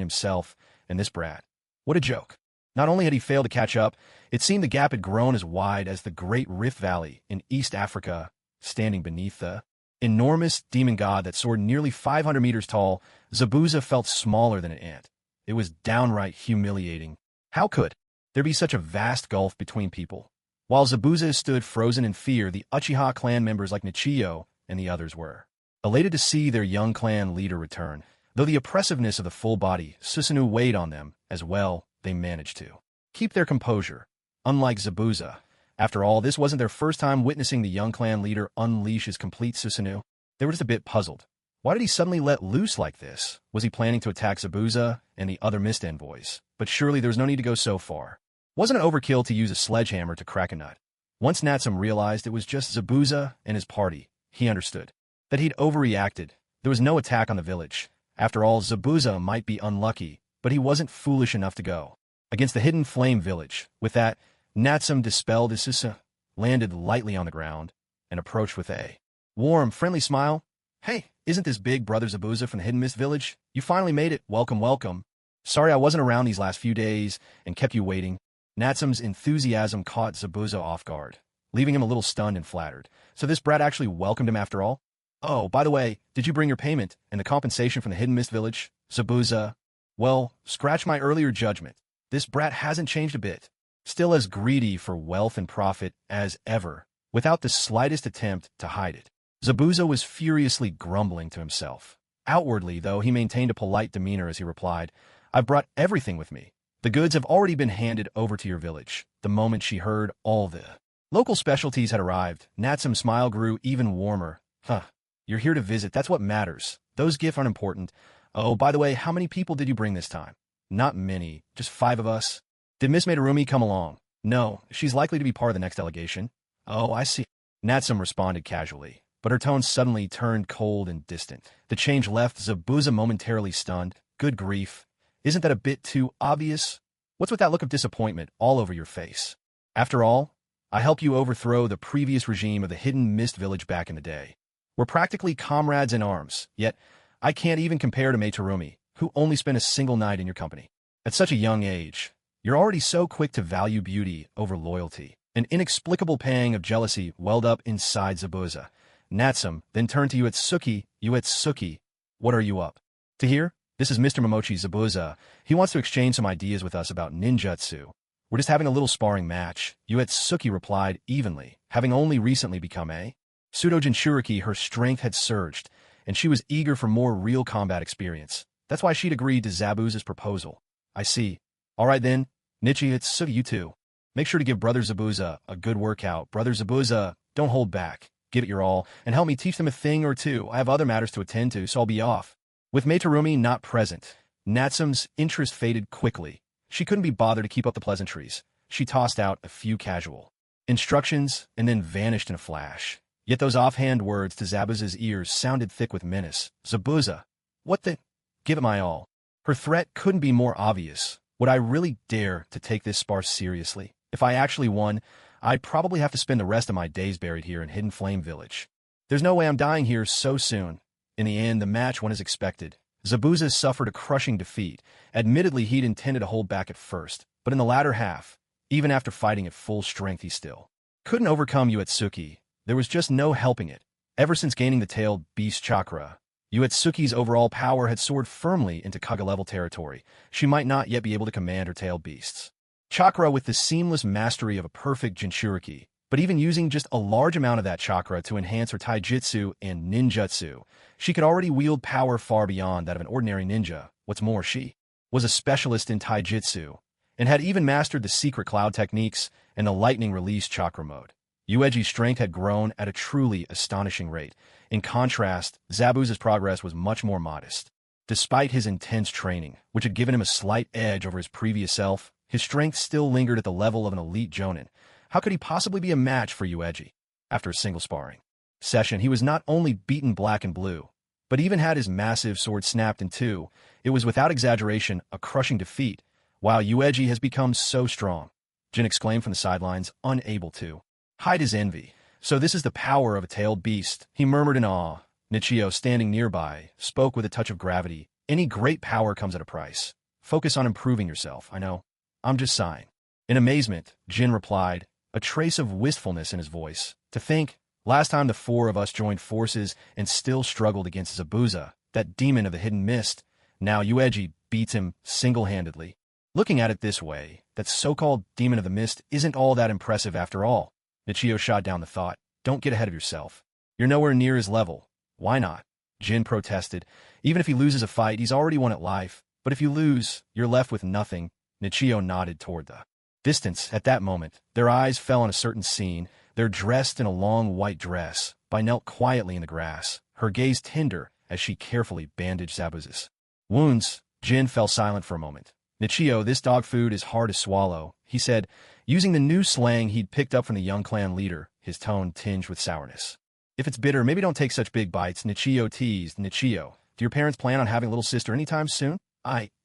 himself and this brat. What a joke. Not only had he failed to catch up, it seemed the gap had grown as wide as the Great Rift Valley in East Africa, standing beneath the enormous demon god that soared nearly 500 meters tall. Zabuza felt smaller than an ant. It was downright humiliating. How could there be such a vast gulf between people? While Zabuza stood frozen in fear, the Uchiha clan members like Nichio and the others were elated to see their young clan leader return. Though the oppressiveness of the full body Susanoo weighed on them as well, they managed to keep their composure. Unlike Zabuza, after all, this wasn't their first time witnessing the young clan leader unleash his complete Susanoo. They were just a bit puzzled. Why did he suddenly let loose like this? Was he planning to attack Zabuza and the other mist envoys? But surely there was no need to go so far. Wasn't it overkill to use a sledgehammer to crack a nut? Once Natsume realized it was just Zabuza and his party, he understood that he'd overreacted. There was no attack on the village. After all, Zabuza might be unlucky, but he wasn't foolish enough to go against the Hidden Flame Village. With that, Natsume dispelled his susa, landed lightly on the ground, and approached with a warm, friendly smile. Hey, isn't this big brother Zabuza from the Hidden Mist Village? You finally made it. Welcome, welcome. Sorry I wasn't around these last few days and kept you waiting. Natsume's enthusiasm caught Zabuza off guard, leaving him a little stunned and flattered. So this brat actually welcomed him after all? Oh, by the way, did you bring your payment and the compensation from the Hidden Mist Village? Zabuza. Well, scratch my earlier judgment. This brat hasn't changed a bit. Still as greedy for wealth and profit as ever, without the slightest attempt to hide it. Zabuza was furiously grumbling to himself. Outwardly, though, he maintained a polite demeanor as he replied, I've brought everything with me. The goods have already been handed over to your village. The moment she heard all the local specialties had arrived, Natsume's smile grew even warmer. Huh, you're here to visit, that's what matters. Those gifts aren't important. Oh, by the way, how many people did you bring this time? Not many, just 5 of us. Did Miss Madarumi come along? No, she's likely to be part of the next delegation. Oh, I see. Natsume responded casually, but her tone suddenly turned cold and distant. The change left Zabuza momentarily stunned. Good grief. Isn't that a bit too obvious? What's with that look of disappointment all over your face? After all, I helped you overthrow the previous regime of the Hidden Mist Village back in the day. We're practically comrades in arms, yet I can't even compare to Madarumi, who only spent a single night in your company. At such a young age, you're already so quick to value beauty over loyalty. An inexplicable pang of jealousy welled up inside Zabuza. Natsume then turned to Uetsuki. Uetsuki, what are you up to here? This is Mr. Momochi Zabuza. He wants to exchange some ideas with us about ninjutsu. We're just having a little sparring match. Uetsuki replied evenly, having only recently become a pseudo-jinchuriki. Her strength had surged, and she was eager for more real combat experience. That's why she'd agreed to Zabuza's proposal. I see. All right then, Nichi, it's you too. Make sure to give Brother Zabuza a good workout. Brother Zabuza, don't hold back. Give it your all, and help me teach them a thing or two. I have other matters to attend to, so I'll be off. With Madarumi not present, Natsume's interest faded quickly. She couldn't be bothered to keep up the pleasantries. She tossed out a few casual instructions and then vanished in a flash. Yet those offhand words to Zabuza's ears sounded thick with menace. Zabuza, what the? Give it my all. Her threat couldn't be more obvious. Would I really dare to take this sparse seriously? If I actually won, I'd probably have to spend the rest of my days buried here in Hidden Flame Village. There's no way I'm dying here so soon. In the end, the match went as expected. Zabuza suffered a crushing defeat. Admittedly, he'd intended to hold back at first, but in the latter half, even after fighting at full strength, he still couldn't overcome Uetsuki. There was just no helping it. Ever since gaining the tailed beast chakra, Uetsuki's overall power had soared firmly into Kaga-level territory. She might not yet be able to command her tailed beasts chakra with the seamless mastery of a perfect Jinchuriki, but even using just a large amount of that chakra to enhance her taijutsu and ninjutsu, she could already wield power far beyond that of an ordinary ninja. What's more, she was a specialist in taijutsu, and had even mastered the secret cloud techniques and the lightning release chakra mode. Yueji's strength had grown at a truly astonishing rate. In contrast, Zabuza's progress was much more modest. Despite his intense training, which had given him a slight edge over his previous self, his strength still lingered at the level of an elite jonin. How could he possibly be a match for Yueji? After a single sparring session, he was not only beaten black and blue, but even had his massive sword snapped in two. It was without exaggeration a crushing defeat. Wow, Yueji has become so strong, Jin exclaimed from the sidelines, unable to hide his envy. So this is the power of a tailed beast, he murmured in awe. Nichio, standing nearby, spoke with a touch of gravity. Any great power comes at a price. Focus on improving yourself, I know. I'm just sighing. In amazement, Jin replied, a trace of wistfulness in his voice. To think, last time the four of us joined forces and still struggled against Zabuza, that demon of the hidden mist, now Yueji beats him single-handedly. Looking at it this way, that so-called demon of the mist isn't all that impressive after all. Nichio shot down the thought. Don't get ahead of yourself. You're nowhere near his level. Why not? Jin protested. Even if he loses a fight, he's already won at life. But if you lose, you're left with nothing. Nichio nodded toward the distance. At that moment, their eyes fell on a certain scene. They're dressed in a long white dress. Bai knelt quietly in the grass, her gaze tender as she carefully bandaged Zabuza's wounds. Jin fell silent for a moment. Nichio, this dog food is hard to swallow, he said, using the new slang he'd picked up from the young clan leader, his tone tinged with sourness. If it's bitter, maybe don't take such big bites, Nichio teased. Nichio, do your parents plan on having a little sister anytime soon?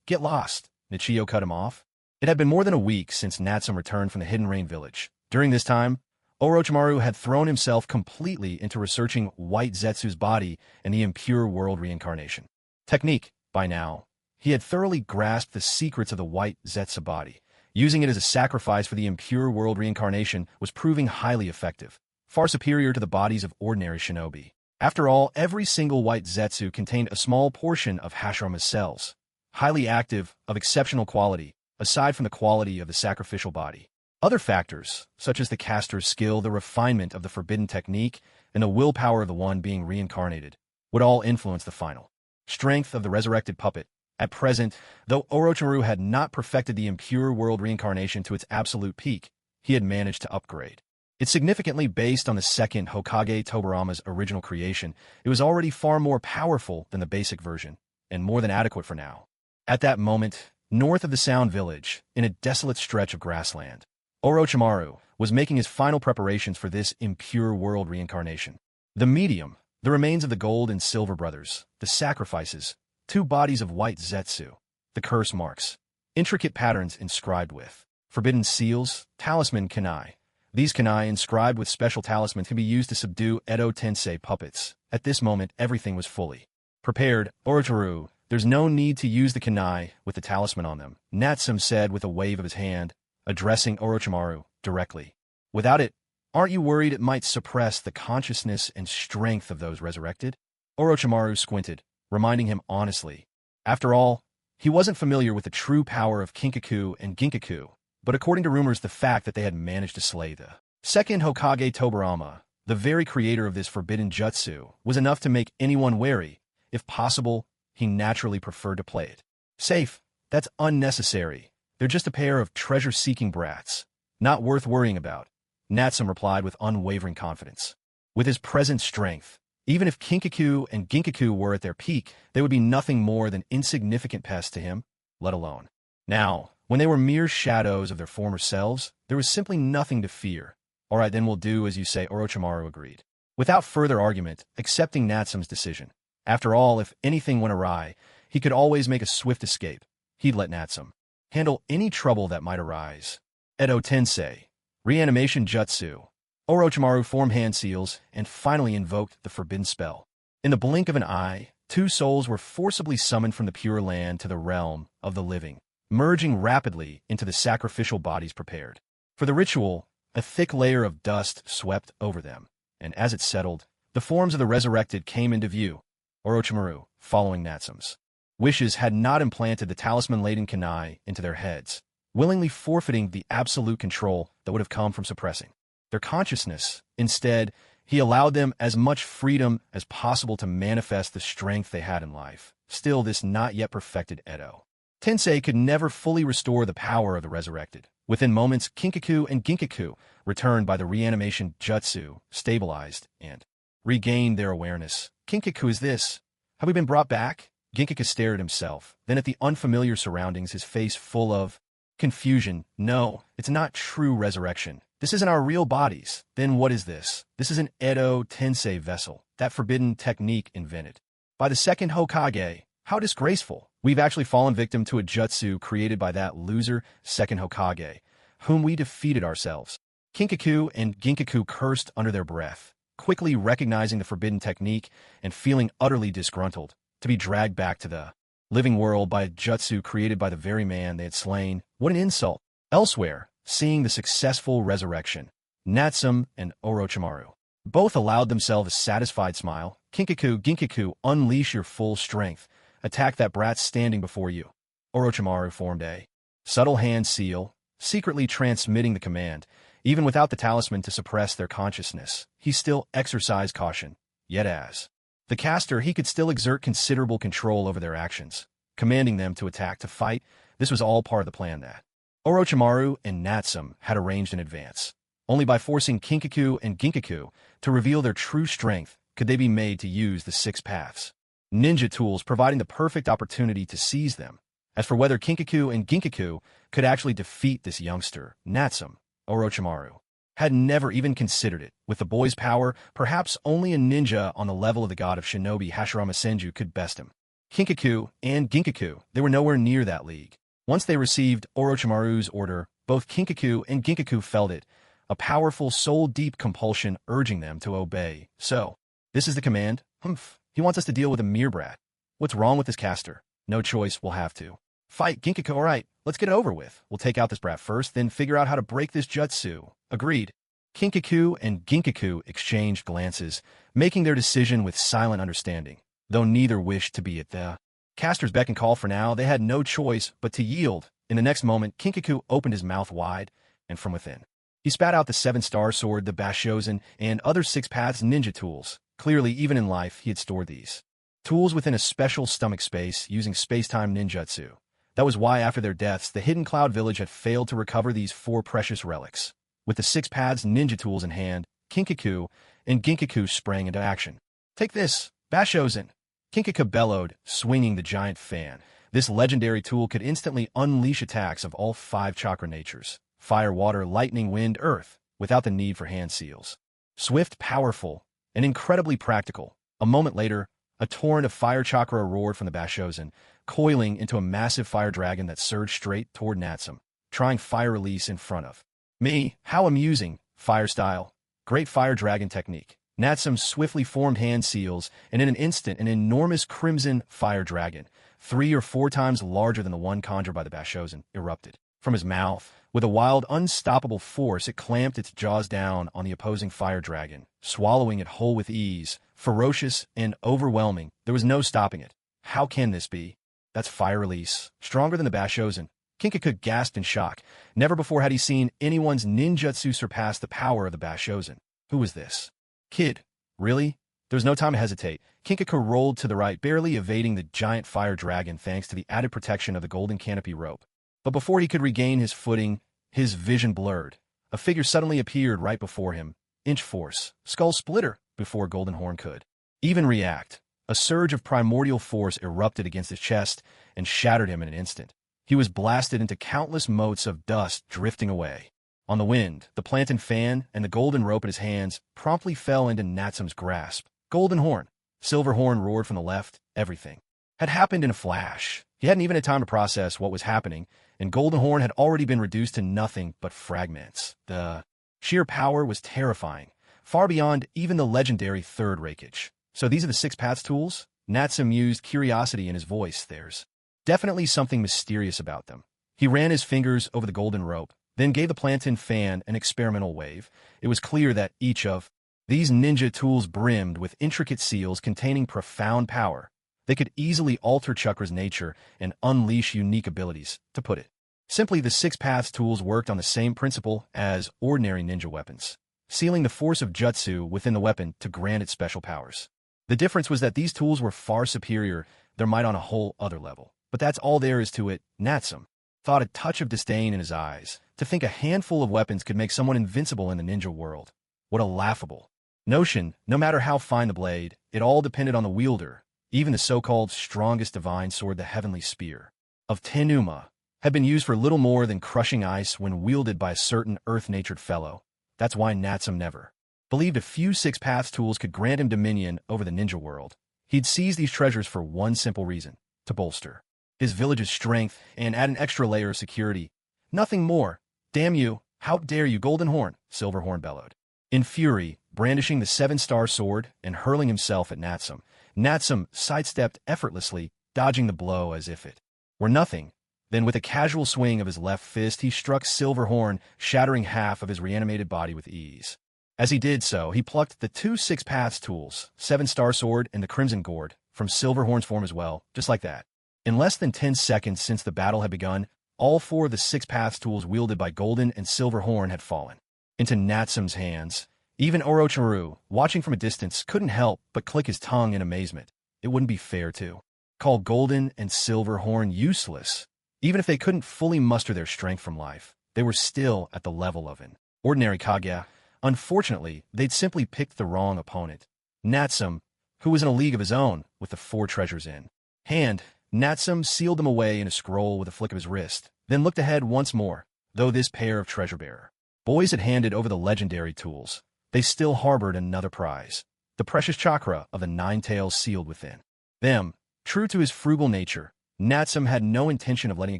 Get lost. Nichio cut him off. It had been more than a week since Natsum returned from the Hidden Rain village. During this time, Orochimaru had thrown himself completely into researching White Zetsu's body and the impure world reincarnation technique. By now, he had thoroughly grasped the secrets of the White Zetsu body. Using it as a sacrifice for the impure world reincarnation was proving highly effective, far superior to the bodies of ordinary shinobi. After all, every single White Zetsu contained a small portion of Hashirama's cells, highly active, of exceptional quality, aside from the quality of the sacrificial body. Other factors, such as the caster's skill, the refinement of the forbidden technique, and the willpower of the one being reincarnated, would all influence the final strength of the resurrected puppet. At present, though Orochimaru had not perfected the impure world reincarnation to its absolute peak, he had managed to upgrade it significantly based on the second Hokage Tobarama's original creation. It was already far more powerful than the basic version, and more than adequate for now. At that moment, north of the Sound Village, in a desolate stretch of grassland, Orochimaru was making his final preparations for this impure world reincarnation. The medium, the remains of the Gold and Silver Brothers, the sacrifices, 2 bodies of White Zetsu, the curse marks, intricate patterns inscribed with forbidden seals, talisman kunai. These kunai inscribed with special talismans can be used to subdue Edo Tensei puppets. At this moment, everything was fully prepared. Orochimaru, there's no need to use the kunai with the talisman on them, Natsum said with a wave of his hand, addressing Orochimaru directly. Without it, aren't you worried it might suppress the consciousness and strength of those resurrected? Orochimaru squinted, reminding him honestly. After all, he wasn't familiar with the true power of Kinkaku and Ginkaku, but according to rumors, the fact that they had managed to slay the second Hokage Tobarama, the very creator of this forbidden jutsu, was enough to make anyone wary. If possible, he naturally preferred to play it safe. That's unnecessary. They're just a pair of treasure-seeking brats, not worth worrying about, Natsum replied with unwavering confidence. With his present strength, even if Kinkaku and Ginkaku were at their peak, they would be nothing more than insignificant pests to him, let alone. Now, when they were mere shadows of their former selves, there was simply nothing to fear. All right, then we'll do as you say, Orochimaru agreed. without further argument, accepting Natsume's decision. After all, if anything went awry, he could always make a swift escape. He'd let Natsume handle any trouble that might arise. Edo Tensei, reanimation jutsu. Orochimaru formed hand seals and finally invoked the forbidden spell. In the blink of an eye, two souls were forcibly summoned from the Pure Land to the realm of the living, merging rapidly into the sacrificial bodies prepared. For the ritual, a thick layer of dust swept over them, and as it settled, the forms of the resurrected came into view. Orochimaru, following Natsume's wishes, had not implanted the talisman-laden kunai into their heads, willingly forfeiting the absolute control that would have come from suppressing their consciousness. Instead, he allowed them as much freedom as possible to manifest the strength they had in life. Still, this not yet perfected Edo Tensei could never fully restore the power of the resurrected. Within moments, Kinkaku and Ginkaku, returned by the reanimation jutsu, stabilized and regained their awareness. Kinkaku, is this? Have we been brought back? Ginkaku stared at himself, then at the unfamiliar surroundings, his face full of confusion. No, it's not true resurrection. This isn't our real bodies. Then what is this? This is an Edo Tensei vessel, that forbidden technique invented by the second Hokage. How disgraceful. We've actually fallen victim to a jutsu created by that loser second Hokage, whom we defeated ourselves. Kinkaku and Ginkaku cursed under their breath, quickly recognizing the forbidden technique and feeling utterly disgruntled to be dragged back to the living world by a jutsu created by the very man they had slain. What an insult. Elsewhere, seeing the successful resurrection, Natsume and Orochimaru both allowed themselves a satisfied smile. Kinkaku, Ginkaku, unleash your full strength. Attack that brat standing before you. Orochimaru formed a subtle hand seal, secretly transmitting the command. Even without the talisman to suppress their consciousness, he still exercised caution. Yet as the caster, he could still exert considerable control over their actions, commanding them to attack, to fight. This was all part of the plan that Orochimaru and Natsume had arranged in advance. Only by forcing Kinkaku and Ginkaku to reveal their true strength could they be made to use the six paths ninja tools, providing the perfect opportunity to seize them. As for whether Kinkaku and Ginkaku could actually defeat this youngster, Natsume, Orochimaru had never even considered it. With the boy's power, perhaps only a ninja on the level of the god of shinobi Hashirama Senju could best him. Kinkaku and Ginkaku, they were nowhere near that league. Once they received Orochimaru's order, both Kinkaku and Ginkaku felt it, a powerful soul-deep compulsion urging them to obey. So, this is the command? Humph. He wants us to deal with a mere brat. What's wrong with this caster? No choice, we'll have to fight Ginkaku. All right, let's get it over with. We'll take out this brat first, then figure out how to break this jutsu. Agreed. Kinkaku and Ginkaku exchanged glances, making their decision with silent understanding. Though neither wished to be at the caster's beck and call for now, they had no choice but to yield. In the next moment, Kinkaku opened his mouth wide, and from within, he spat out the seven-star sword, the Bashozen, and other six paths ninja tools. Clearly, even in life, he had stored these tools within a special stomach space using space-time ninjutsu. That was why, after their deaths, the Hidden Cloud Village had failed to recover these four precious relics. With the six paths ninja tools in hand, Kinkaku and Ginkaku sprang into action. Take this, Bashozen! Kinkaku bellowed, swinging the giant fan. This legendary tool could instantly unleash attacks of all five chakra natures: fire, water, lightning, wind, earth, without the need for hand seals. Swift, powerful, and incredibly practical. A moment later, a torrent of fire chakra roared from the Bashozen, coiling into a massive fire dragon that surged straight toward Natsume, trying fire release in front of me. How amusing. Fire style. Great fire dragon technique. Natsume swiftly formed hand seals, and in an instant, an enormous crimson fire dragon, 3 or 4 times larger than the one conjured by the Bashozen, erupted from his mouth. With a wild, unstoppable force, it clamped its jaws down on the opposing fire dragon, swallowing it whole with ease. Ferocious and overwhelming, there was no stopping it. How can this be? That's fire release. Stronger than the Bashozen. Kinkaku gasped in shock. Never before had he seen anyone's ninjutsu surpass the power of the Bashozen. Who was this kid? Really? There was no time to hesitate. Kinkaku rolled to the right, barely evading the giant fire dragon thanks to the added protection of the golden canopy rope. But before he could regain his footing, his vision blurred. A figure suddenly appeared right before him. Inch Force, Skull Splitter, before Golden Horn could even react. A surge of primordial force erupted against his chest and shattered him in an instant. He was blasted into countless motes of dust, drifting away On the wind, the plantain fan and the golden rope in his hands promptly fell into Natsum's grasp. Golden horn. Silver horn roared from the left. Everything had happened in a flash. He hadn't even had time to process what was happening, and Golden Horn had already been reduced to nothing but fragments. The sheer power was terrifying, far beyond even the legendary third Reikage. So these are the six paths tools? Natsum used curiosity in his voice. There's definitely something mysterious about them. He ran his fingers over the golden rope, then gave the plantain fan an experimental wave. It was clear that each of these ninja tools brimmed with intricate seals containing profound power. They could easily alter Chakra's nature and unleash unique abilities. To put it simply, the six paths tools worked on the same principle as ordinary ninja weapons, sealing the force of jutsu within the weapon to grant it special powers. The difference was that these tools were far superior, their might on a whole other level. But that's all there is to it. Natsum thought, a touch of disdain in his eyes. To think a handful of weapons could make someone invincible in the ninja world. What a laughable notion. No matter how fine the blade, it all depended on the wielder. Even the so-called strongest divine sword, the heavenly spear of Tenuma, had been used for little more than crushing ice when wielded by a certain earth-natured fellow. That's why Natsum never believed a few six paths tools could grant him dominion over the ninja world. He'd seized these treasures for one simple reason: to bolster his village's strength and add an extra layer of security. Nothing more. Damn you, how dare you, Golden Horn, Silver Horn bellowed. In fury, brandishing the seven-star sword and hurling himself at Natsum, Natsum sidestepped effortlessly, dodging the blow as if it were nothing. Then with a casual swing of his left fist, he struck Silver Horn, shattering half of his reanimated body with ease. As he did so, he plucked the two six paths tools, seven-star sword and the crimson gourd, from Silver Horn's form as well, just like that. In less than 10 seconds since the battle had begun, all four of the six paths tools wielded by Golden and Silver Horn had fallen into Natsum's hands. Even Orochimaru, watching from a distance, couldn't help but click his tongue in amazement. It wouldn't be fair to call Golden and Silver Horn useless. Even if they couldn't fully muster their strength from life, they were still at the level of an ordinary Kage. Unfortunately, they'd simply picked the wrong opponent. Natsum, who was in a league of his own, with the four treasures in hand. Natsum sealed them away in a scroll with a flick of his wrist, then looked ahead once more. Though this pair of treasure-bearer boys had handed over the legendary tools, they still harbored another prize: the precious chakra of the nine tails sealed within them. True to his frugal nature, Natsum had no intention of letting it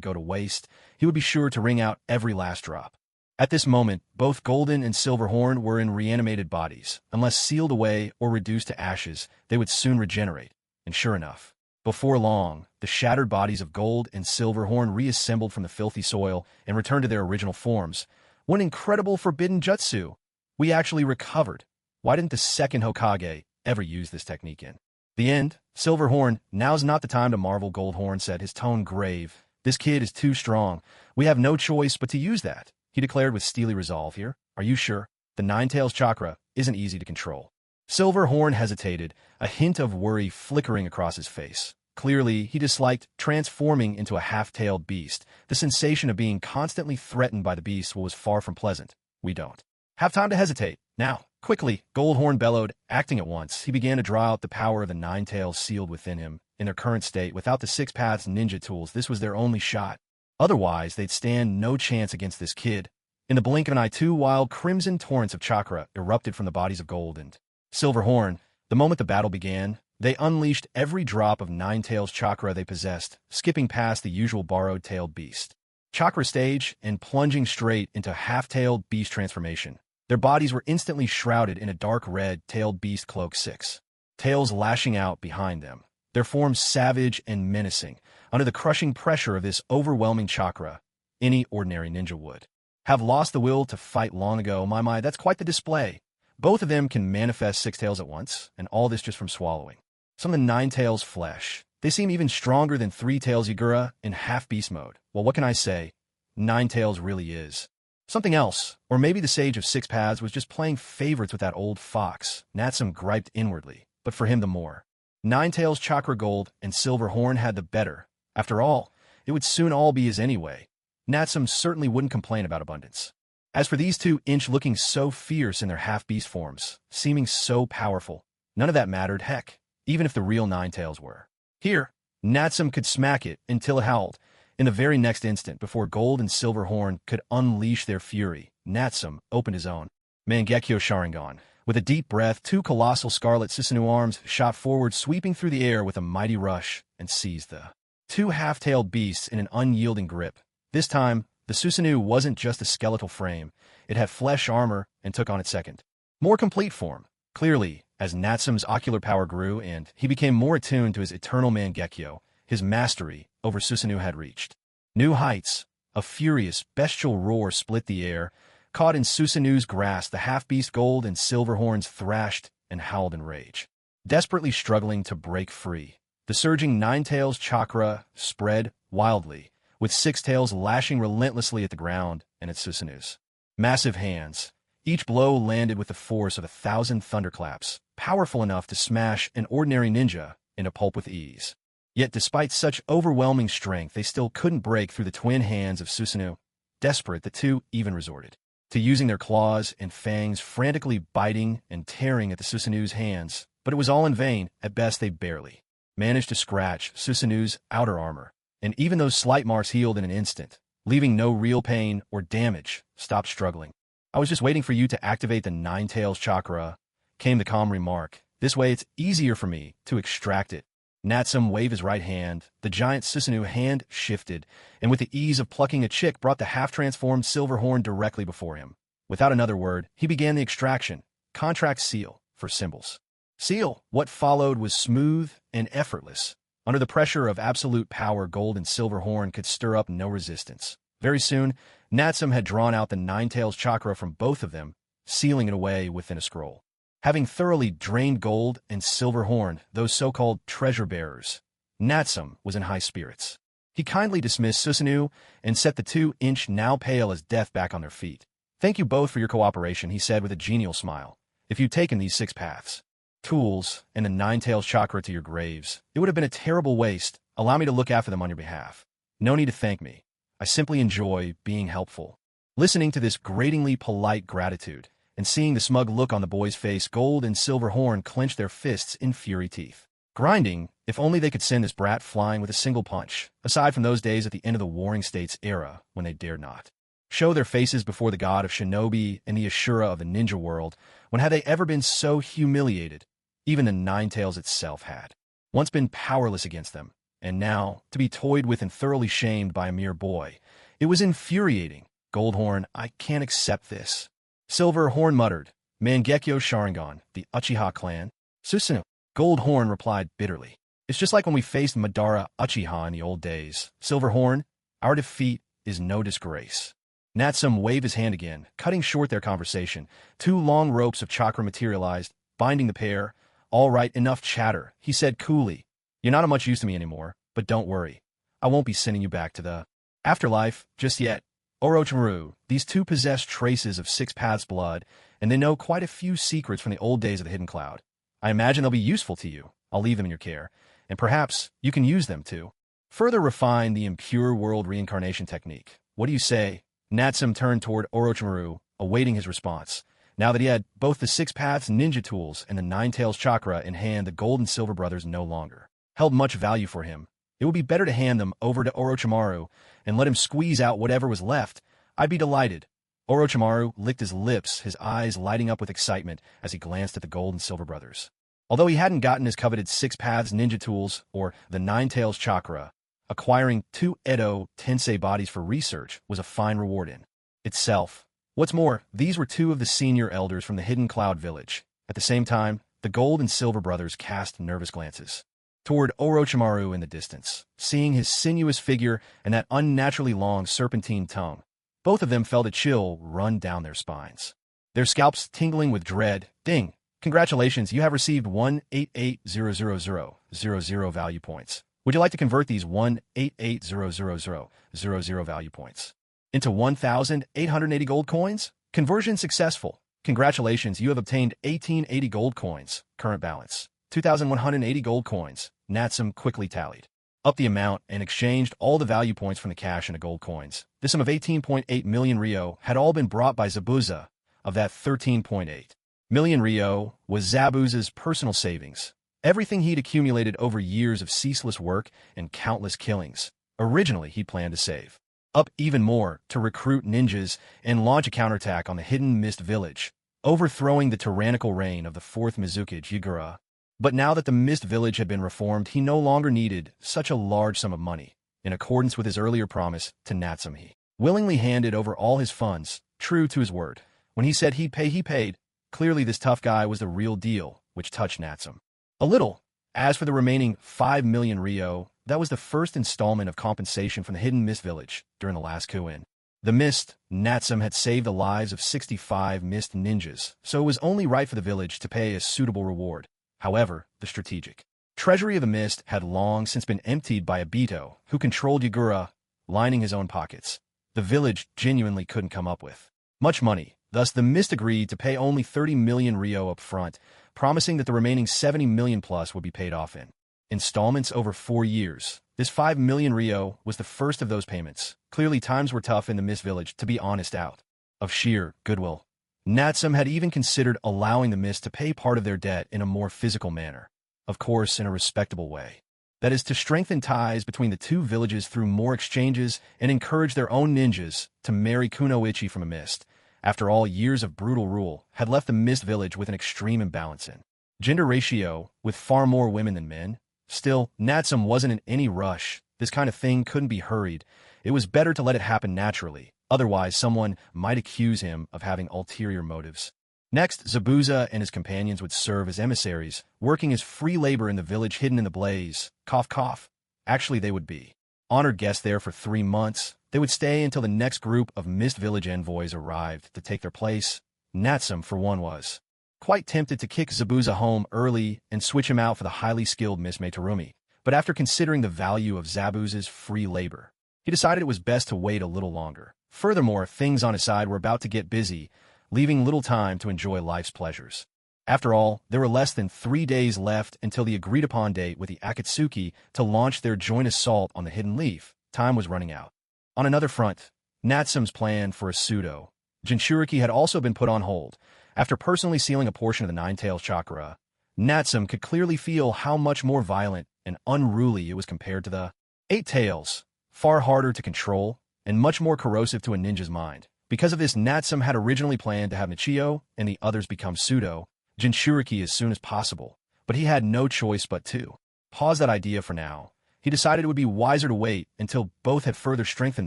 go to waste. He would be sure to wring out every last drop. At this moment, both Golden and Silver Horn were in reanimated bodies. Unless sealed away or reduced to ashes, they would soon regenerate. And sure enough, before long, the shattered bodies of Gold and Silver Horn reassembled from the filthy soil and returned to their original forms. What an incredible forbidden jutsu! We actually recovered. Why didn't the second Hokage ever use this technique in the end? Silver Horn, now's not the time to marvel, Gold Horn said, his tone grave. This kid is too strong. We have no choice but to use that, he declared with steely resolve. Here, are you sure? The Nine Tails chakra isn't easy to control. Silver Horn hesitated, a hint of worry flickering across his face. Clearly, he disliked transforming into a half-tailed beast. The sensation of being constantly threatened by the beast was far from pleasant. We don't have time to hesitate. Now, quickly, Gold Horn bellowed. Acting at once, he began to draw out the power of the nine tails sealed within him. In their current state, without the six paths ninja tools, this was their only shot. Otherwise, they'd stand no chance against this kid. In the blink of an eye, two wild crimson torrents of chakra erupted from the bodies of Gold and Silver Horn. The moment the battle began, they unleashed every drop of Nine Tails chakra they possessed, skipping past the usual borrowed-tailed beast chakra stage and plunging straight into half-tailed beast transformation. Their bodies were instantly shrouded in a dark red-tailed beast cloak, six tails lashing out behind them, their forms savage and menacing. Under the crushing pressure of this overwhelming chakra, any ordinary ninja would have lost the will to fight long ago. My, that's quite the display. Both of them can manifest six tails at once, and all this just from swallowing some of the nine tails' flesh. They seem even stronger than three tails Yagura in half-beast mode. Well, what can I say? Nine Tails really is something else. Or maybe the Sage of Six Paths was just playing favorites with that old fox. Natsum griped inwardly, but for him the more Nine Tails chakra Gold and Silver Horn had the better. After all, it would soon all be his anyway. Natsum certainly wouldn't complain about abundance. As for these two looking so fierce in their half-beast forms, seeming so powerful, none of that mattered, heck, even if the real Nine Tails were here. Natsum could smack it until it howled. In the very next instant, before Gold and Silver Horn could unleash their fury, Natsum opened his own. Mangekyo Sharingan. With a deep breath, two colossal scarlet Susanoo arms shot forward, sweeping through the air with a mighty rush, and seized the two half-tailed beasts in an unyielding grip. This time, the Susanoo wasn't just a skeletal frame. It had flesh armor and took on its second, more complete form. Clearly, as Natsum's ocular power grew and he became more attuned to his eternal Mangekyo, his mastery over Susanoo had reached new heights. A furious, bestial roar split the air. Caught in Susanoo's grasp, the half-beast gold and silver horns thrashed and howled in rage, desperately struggling to break free. The surging nine-tails chakra spread wildly, with six tails lashing relentlessly at the ground and at Susanoo's massive hands. Each blow landed with the force of 1,000 thunderclaps, powerful enough to smash an ordinary ninja into pulp with ease. Yet despite such overwhelming strength, they still couldn't break through the twin hands of Susanoo. Desperate, the two even resorted to using their claws and fangs, frantically biting and tearing at the Susanoo's hands, but it was all in vain. At best, they barely managed to scratch Susanoo's outer armor, and even those slight marks healed in an instant, leaving no real pain or damage. Stop struggling. I was just waiting for you to activate the nine-tails chakra, came the calm remark. This way it's easier for me to extract it. Natsum waved his right hand. The giant Susanoo hand shifted, and with the ease of plucking a chick, brought the half-transformed silver horn directly before him. Without another word, he began the extraction. Contract seal for symbols. Seal. What followed was smooth and effortless. Under the pressure of absolute power, gold and silver horn could stir up no resistance. Very soon, Natsum had drawn out the nine-tails chakra from both of them, sealing it away within a scroll. Having thoroughly drained gold and silver horn, those so-called treasure bearers, Natsum was in high spirits. He kindly dismissed Susanoo and set the 2-inch, now pale as death, back on their feet. Thank you both for your cooperation, he said with a genial smile. If you'd taken these 6 paths, tools, and the nine-tails chakra to your graves, it would have been a terrible waste. Allow me to look after them on your behalf. No need to thank me. I simply enjoy being helpful. Listening to this gratingly polite gratitude, and seeing the smug look on the boy's face, gold and silver horn clenched their fists in fury teeth. Grinding, if only they could send this brat flying with a single punch, aside from those days at the end of the Warring States era when they dared not show their faces before the god of shinobi and the Ashura of the ninja world. When had they ever been so humiliated? Even the nine-tails itself had once been powerless against them, and now, to be toyed with and thoroughly shamed by a mere boy. It was infuriating. Goldhorn, I can't accept this. Silver Horn muttered, Mangekyo Sharingan, the Uchiha clan. Susanoo. Goldhorn replied bitterly. It's just like when we faced Madara Uchiha in the old days. Silverhorn, our defeat is no disgrace. Natsum waved his hand again, cutting short their conversation. 2 long ropes of chakra materialized, binding the pair. All right, enough chatter, he said coolly. You're not of much use to me anymore, but don't worry. I won't be sending you back to the afterlife just yet. Orochimaru, these 2 possess traces of 6 Paths blood, and they know quite a few secrets from the old days of the Hidden Cloud. I imagine they'll be useful to you. I'll leave them in your care, and perhaps you can use them to further refine the impure world reincarnation technique. What do you say? Natsum turned toward Orochimaru, awaiting his response. Now that he had both the 6 Paths ninja tools and the nine-tails chakra in hand, the gold and silver brothers no longer held much value for him. It would be better to hand them over to Orochimaru and let him squeeze out whatever was left. I'd be delighted. Orochimaru licked his lips, his eyes lighting up with excitement as he glanced at the gold and silver brothers. Although he hadn't gotten his coveted 6 Paths ninja tools or the nine-tails chakra, acquiring 2 Edo Tensei bodies for research was a fine reward in itself. What's more, these were 2 of the senior elders from the Hidden Cloud Village. At the same time, the gold and silver brothers cast nervous glances toward Orochimaru in the distance, seeing his sinuous figure and that unnaturally long serpentine tongue. Both of them felt a chill run down their spines, their scalps tingling with dread. Ding! Congratulations, you have received 188,000,000 value points. Would you like to convert these 188,000,000 value points into 1,880 gold coins? Conversion successful. Congratulations, you have obtained 1,880 gold coins. Current balance, 2,180 gold coins. Natsum quickly tallied up the amount and exchanged all the value points from the cash into gold coins. The sum of 18.8 million Ryo had all been brought by Zabuza. Of that 13.8 million Ryo was Zabuza's personal savings, everything he'd accumulated over years of ceaseless work and countless killings. Originally, he planned to save up even more to recruit ninjas and launch a counterattack on the hidden mist village, overthrowing the tyrannical reign of the fourth Mizukage Yagura. But now that the mist village had been reformed, he no longer needed such a large sum of money. In accordance with his earlier promise to Natsum, he willingly handed over all his funds, true to his word. When he said he'd pay, he paid. Clearly this tough guy was the real deal, which touched Natsum a little. As for the remaining 5 million Rio, that was the first installment of compensation from the hidden mist village during the last coup-in. The mist, Natsum had saved the lives of 65 mist ninjas, so it was only right for the village to pay a suitable reward. However, the strategic treasury of the mist had long since been emptied by Obito, who controlled Yagura, lining his own pockets. The village genuinely couldn't come up with much money. Thus, the mist agreed to pay only 30 million Rio up front, promising that the remaining 70 million plus would be paid off in installments over 4 years. This 5 million Rio was the first of those payments. Clearly, times were tough in the mist village, to be honest. Out of sheer goodwill, Natsum had even considered allowing the mist to pay part of their debt in a more physical manner. Of course, in a respectable way. That is, to strengthen ties between the two villages through more exchanges and encourage their own ninjas to marry Kunoichi from a mist. After all, years of brutal rule had left the mist village with an extreme imbalance in gender ratio, with far more women than men. Still, Natsum wasn't in any rush. This kind of thing couldn't be hurried. It was better to let it happen naturally. Otherwise, someone might accuse him of having ulterior motives. Next, Zabuza and his companions would serve as emissaries, working as free labor in the village hidden in the blaze. Cough, cough. Actually, they would be honored guests there for 3 months. They would stay until the next group of Mist Village envoys arrived to take their place. Natsum, for one, was quite tempted to kick Zabuza home early and switch him out for the highly skilled Miss Meiterumi. But after considering the value of Zabuza's free labor, he decided it was best to wait a little longer. Furthermore, things on his side were about to get busy, leaving little time to enjoy life's pleasures. After all, there were less than 3 days left until the agreed-upon date with the Akatsuki to launch their joint assault on the Hidden Leaf. Time was running out. On another front, Natsum's plan for a pseudo Jinchuriki had also been put on hold. After personally sealing a portion of the Nine-Tails chakra, Natsum could clearly feel how much more violent and unruly it was compared to the Eight Tails, far harder to control and much more corrosive to a ninja's mind. Because of this, Natsum had originally planned to have Nichio and the others become pseudo Jinchuriki as soon as possible, but he had no choice but to pause that idea for now. He decided it would be wiser to wait until both had further strengthened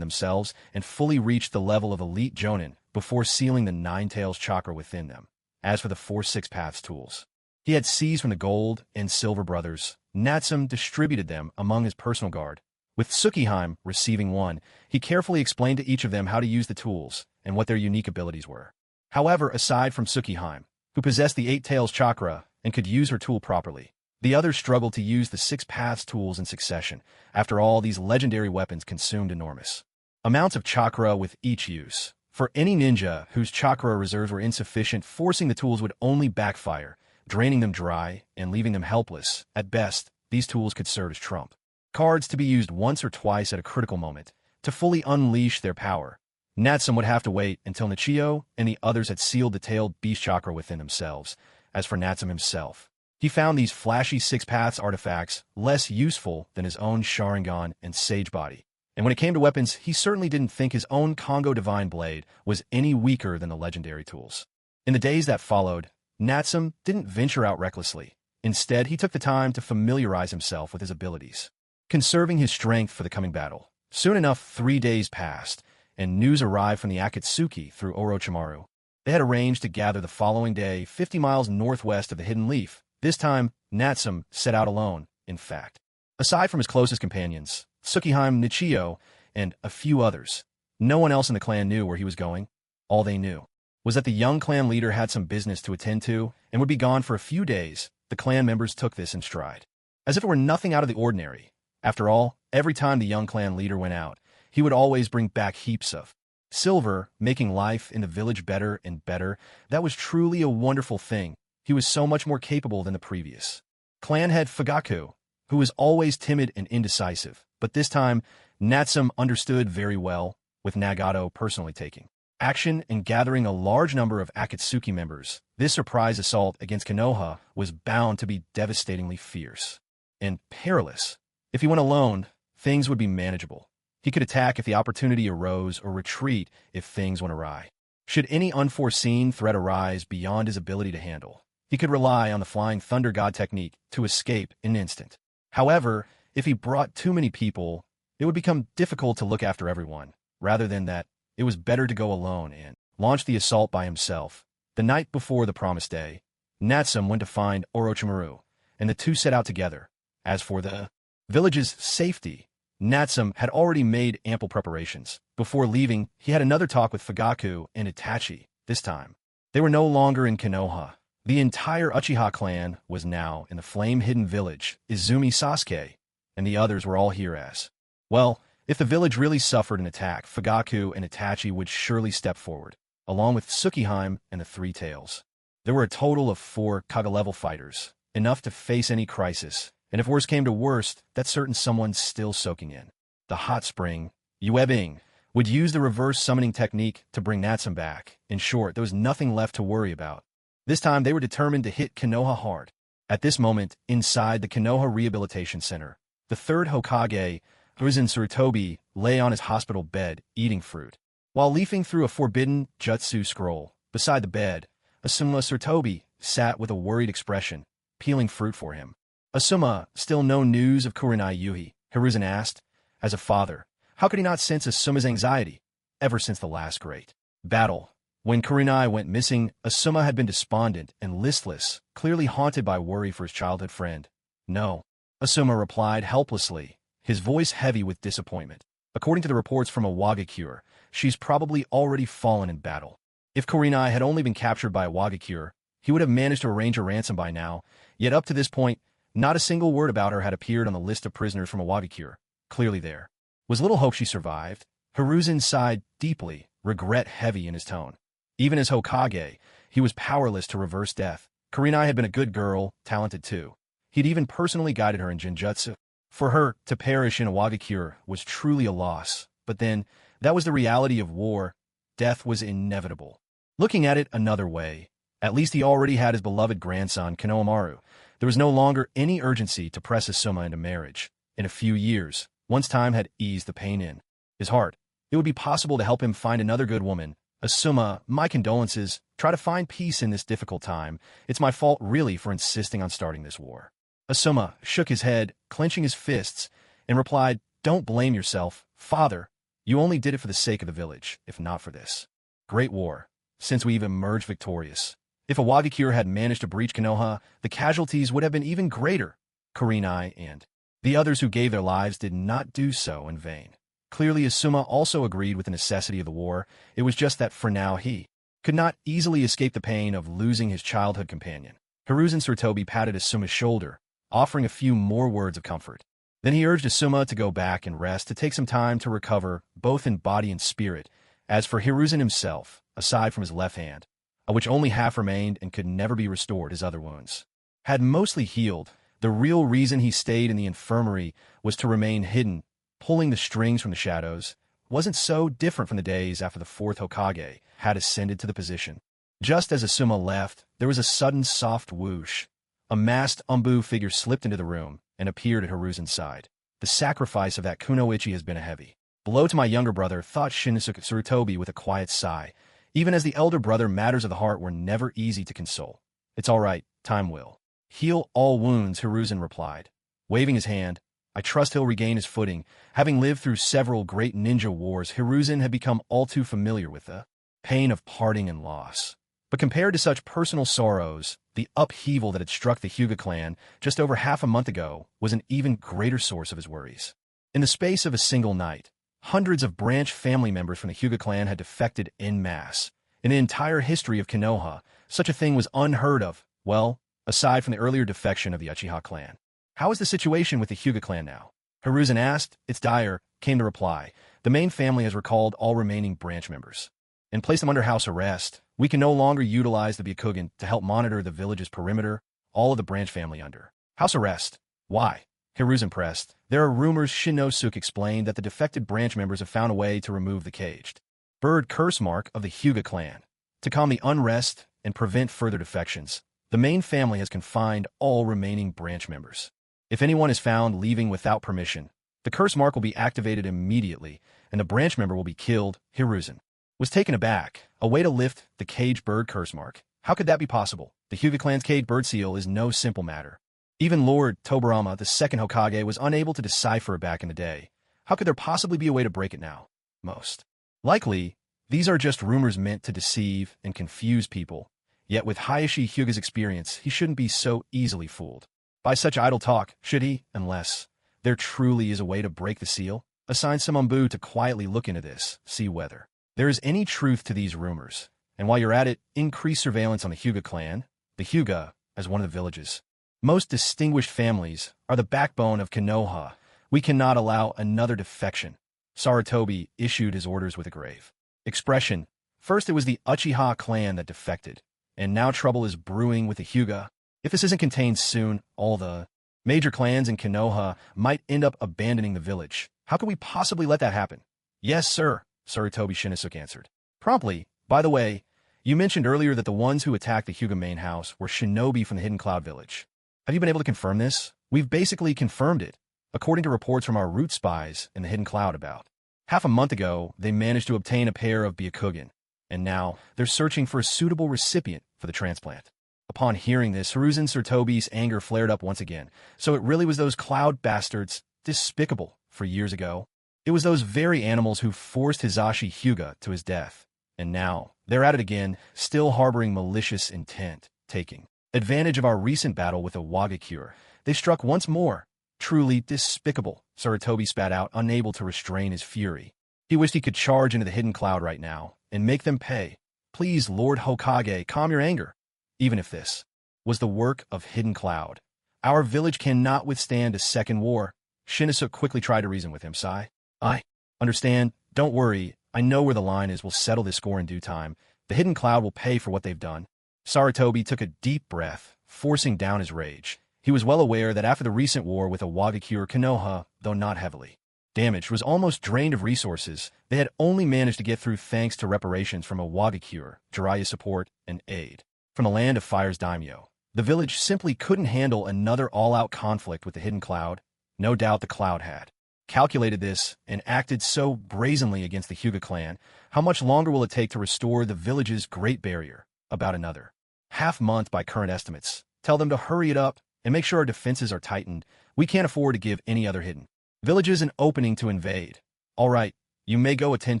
themselves and fully reached the level of elite Jonin before sealing the Nine-Tails chakra within them. As for the 4 Six Paths tools he had seized from the Gold and Silver brothers, Natsum distributed them among his personal guard. With Tsukihime receiving one, he carefully explained to each of them how to use the tools and what their unique abilities were. However, aside from Tsukihime, who possessed the Eight Tails chakra and could use her tool properly, the others struggled to use the 6 Paths tools in succession. After all, these legendary weapons consumed enormous amounts of chakra with each use. For any ninja whose chakra reserves were insufficient, forcing the tools would only backfire, draining them dry and leaving them helpless. At best, these tools could serve as trump cards to be used once or twice at a critical moment. To fully unleash their power, Natsum would have to wait until Nichio and the others had sealed the tailed beast chakra within themselves. As for Natsum himself, he found these flashy 6 Paths artifacts less useful than his own Sharingan and Sage Body. And when it came to weapons, he certainly didn't think his own Kongo Divine Blade was any weaker than the legendary tools. In the days that followed, Natsum didn't venture out recklessly. Instead, he took the time to familiarize himself with his abilities, conserving his strength for the coming battle. Soon enough, 3 days passed, and news arrived from the Akatsuki through Orochimaru. They had arranged to gather the following day 50 miles northwest of the Hidden Leaf. This time, Natsum set out alone, in fact. Aside from his closest companions, Tsukihime, Nichio, and a few others, no one else in the clan knew where he was going. All they knew was that the young clan leader had some business to attend to and would be gone for a few days. The clan members took this in stride, as if it were nothing out of the ordinary. After all, every time the young clan leader went out, he would always bring back heaps of silver, making life in the village better and better. That was truly a wonderful thing. He was so much more capable than the previous clan head Fugaku, who was always timid and indecisive. But this time, Natsum understood very well, with Nagato personally taking action and gathering a large number of Akatsuki members. This surprise assault against Konoha was bound to be devastatingly fierce and perilous. If he went alone, things would be manageable. He could attack if the opportunity arose or retreat if things went awry. Should any unforeseen threat arise beyond his ability to handle, he could rely on the Flying Thunder God technique to escape in an instant. However, if he brought too many people, it would become difficult to look after everyone. Rather than that, it was better to go alone and launch the assault by himself. The night before the promised day, Natsum went to find Orochimaru, and the two set out together. As for the village's safety, Natsum had already made ample preparations. Before leaving, he had another talk with Fugaku and Itachi. This time, they were no longer in Konoha. The entire Uchiha clan was now in the flame-hidden village. Izumi Sasuke and the others were all here as well. If the village really suffered an attack, Fugaku and Itachi would surely step forward, along with Tsukihime and the Three Tails. There were a total of 4 Kaga-level fighters, enough to face any crisis, and if worst came to worst, that certain someone's still soaking in the hot spring. Yuebing would use the reverse summoning technique to bring Natsum back. In short, there was nothing left to worry about. This time, they were determined to hit Konoha hard. At this moment, inside the Konoha Rehabilitation Center, the third Hokage, Hiruzen Sarutobi, lay on his hospital bed, eating fruit. While leafing through a forbidden jutsu scroll, beside the bed, Asuma Sarutobi sat with a worried expression, peeling fruit for him. Asuma, still no news of Kurenai Yuhi? Hiruzen asked. As a father, how could he not sense Asuma's anxiety? Ever since the last great battle, when Kurenai went missing, Asuma had been despondent and listless, clearly haunted by worry for his childhood friend. No, Asuma replied helplessly, his voice heavy with disappointment. According to the reports from a Wagakure, she's probably already fallen in battle. If Kurenai had only been captured by a Wagakure, he would have managed to arrange a ransom by now, yet up to this point, not a single word about her had appeared on the list of prisoners from a Wagakure. Clearly there was little hope she survived. Hiruzen sighed deeply, regret heavy in his tone. Even as Hokage, he was powerless to reverse death. Kurenai had been a good girl, talented too. He'd even personally guided her in Genjutsu. For her to perish in a Wagakure was truly a loss. But then, that was the reality of war. Death was inevitable. Looking at it another way, at least he already had his beloved grandson, Konohamaru. There was no longer any urgency to press Asuma into marriage. In a few years, once time had eased the pain in his heart, it would be possible to help him find another good woman. Asuma, my condolences. Try to find peace in this difficult time. It's my fault really for insisting on starting this war. Asuma shook his head, clenching his fists, and replied, Don't blame yourself, father. You only did it for the sake of the village, if not for this great war, since we've emerged victorious. If a Wagakure had managed to breach Konoha, the casualties would have been even greater. Kurenai and the others who gave their lives did not do so in vain. Clearly, Asuma also agreed with the necessity of the war. It was just that for now he could not easily escape the pain of losing his childhood companion. Hiruzen Sarutobi patted Asuma's shoulder, offering a few more words of comfort. Then he urged Asuma to go back and rest, to take some time to recover, both in body and spirit. As for Hiruzen himself, aside from his left hand, of which only half remained and could never be restored, his other wounds had mostly healed. The real reason he stayed in the infirmary was to remain hidden, pulling the strings from the shadows. Wasn't so different from the days after the fourth Hokage had ascended to the position. Just as Asuma left, there was a sudden soft whoosh. A masked Umbu figure slipped into the room and appeared at Hiruzen's side. The sacrifice of that Kunoichi has been a heavy blow to my younger brother, thought Shinsuke Sarutobi with a quiet sigh. Even as the elder brother, matters of the heart were never easy to console. It's all right, time will heal all wounds, Hiruzen replied, waving his hand. I trust he'll regain his footing. Having lived through several great ninja wars, Hiruzen had become all too familiar with the pain of parting and loss. But compared to such personal sorrows, the upheaval that had struck the Hyuga clan just over half a month ago was an even greater source of his worries. In the space of a single night, hundreds of branch family members from the Hyuga clan had defected en masse. In the entire history of Konoha, such a thing was unheard of, well, aside from the earlier defection of the Uchiha clan. How is the situation with the Hyuga clan now? Hiruzen asked. It's dire, came the reply. The main family has recalled all remaining branch members and placed them under house arrest. We can no longer utilize the Byakugan to help monitor the village's perimeter. All of the branch family under house arrest. Why? Hiruzen pressed. There are rumors, Shinosuke explained, that the defected branch members have found a way to remove the caged bird curse mark of the Hyuga clan. To calm the unrest and prevent further defections, the main family has confined all remaining branch members. If anyone is found leaving without permission, The curse mark will be activated immediately, and the branch member will be killed. Hiruzen was taken aback. A way to lift the cage bird curse mark. How could that be possible? The Hyuga clan's cage bird seal is no simple matter. Even Lord Tobarama, the second Hokage, was unable to decipher it back in the day. How could there possibly be a way to break it now? Most likely, these are just rumors meant to deceive and confuse people. Yet with Hayashi Hyuga's experience, he shouldn't be so easily fooled by such idle talk, should he? Unless there truly is a way to break the seal. Assign some Umbu to quietly look into this, see whether there is any truth to these rumors. And while you're at it, increase surveillance on the Hyuga clan. The Hyuga, as one of the village's most distinguished families, are the backbone of Konoha. We cannot allow another defection. Sarutobi issued his orders with a grave expression. First it was the Uchiha clan that defected, and now trouble is brewing with the Hyuga. If this isn't contained soon, all the major clans in Konoha might end up abandoning the village. How could we possibly let that happen? Yes, sir, Sarutobi Shinizuka answered promptly. By the way, you mentioned earlier that the ones who attacked the Hyuga main house were shinobi from the Hidden Cloud village. Have you been able to confirm this? We've basically confirmed it, according to reports from our root spies in the Hidden Cloud. About half a month ago, they managed to obtain a pair of Byakugan, and now they're searching for a suitable recipient for the transplant. Upon hearing this, Hiruzen Sarutobi's anger flared up once again. So it really was those cloud bastards, despicable, for years ago. It was those very animals who forced Hisashi Hyuga to his death. And now, they're at it again, still harboring malicious intent, taking advantage of our recent battle with a Wagakure. They struck once more. Truly despicable, Sarutobi spat out, unable to restrain his fury. He wished he could charge into the Hidden Cloud right now and make them pay. Please, Lord Hokage, calm your anger. Even if this was the work of Hidden Cloud, our village cannot withstand a second war. Shinizuka quickly tried to reason with him. Sigh. I understand. Don't worry. I know where the line is. We'll settle this score in due time. The Hidden Cloud will pay for what they've done. Sarutobi took a deep breath, forcing down his rage. He was well aware that after the recent war with a Wagakure, Konoha, though not heavily damaged, was almost drained of resources. They had only managed to get through thanks to reparations from a Wagakure, Jiraiya's support, and aid from the Land of Fire's daimyo. The village simply couldn't handle another all-out conflict with the Hidden Cloud. No doubt the Cloud had calculated this and acted so brazenly against the Hyuga clan. How much longer will it take to restore the village's Great Barrier? About another half-month by current estimates. Tell them to hurry it up and make sure our defenses are tightened. We can't afford to give any other hidden villages an opening to invade. All right, you may go attend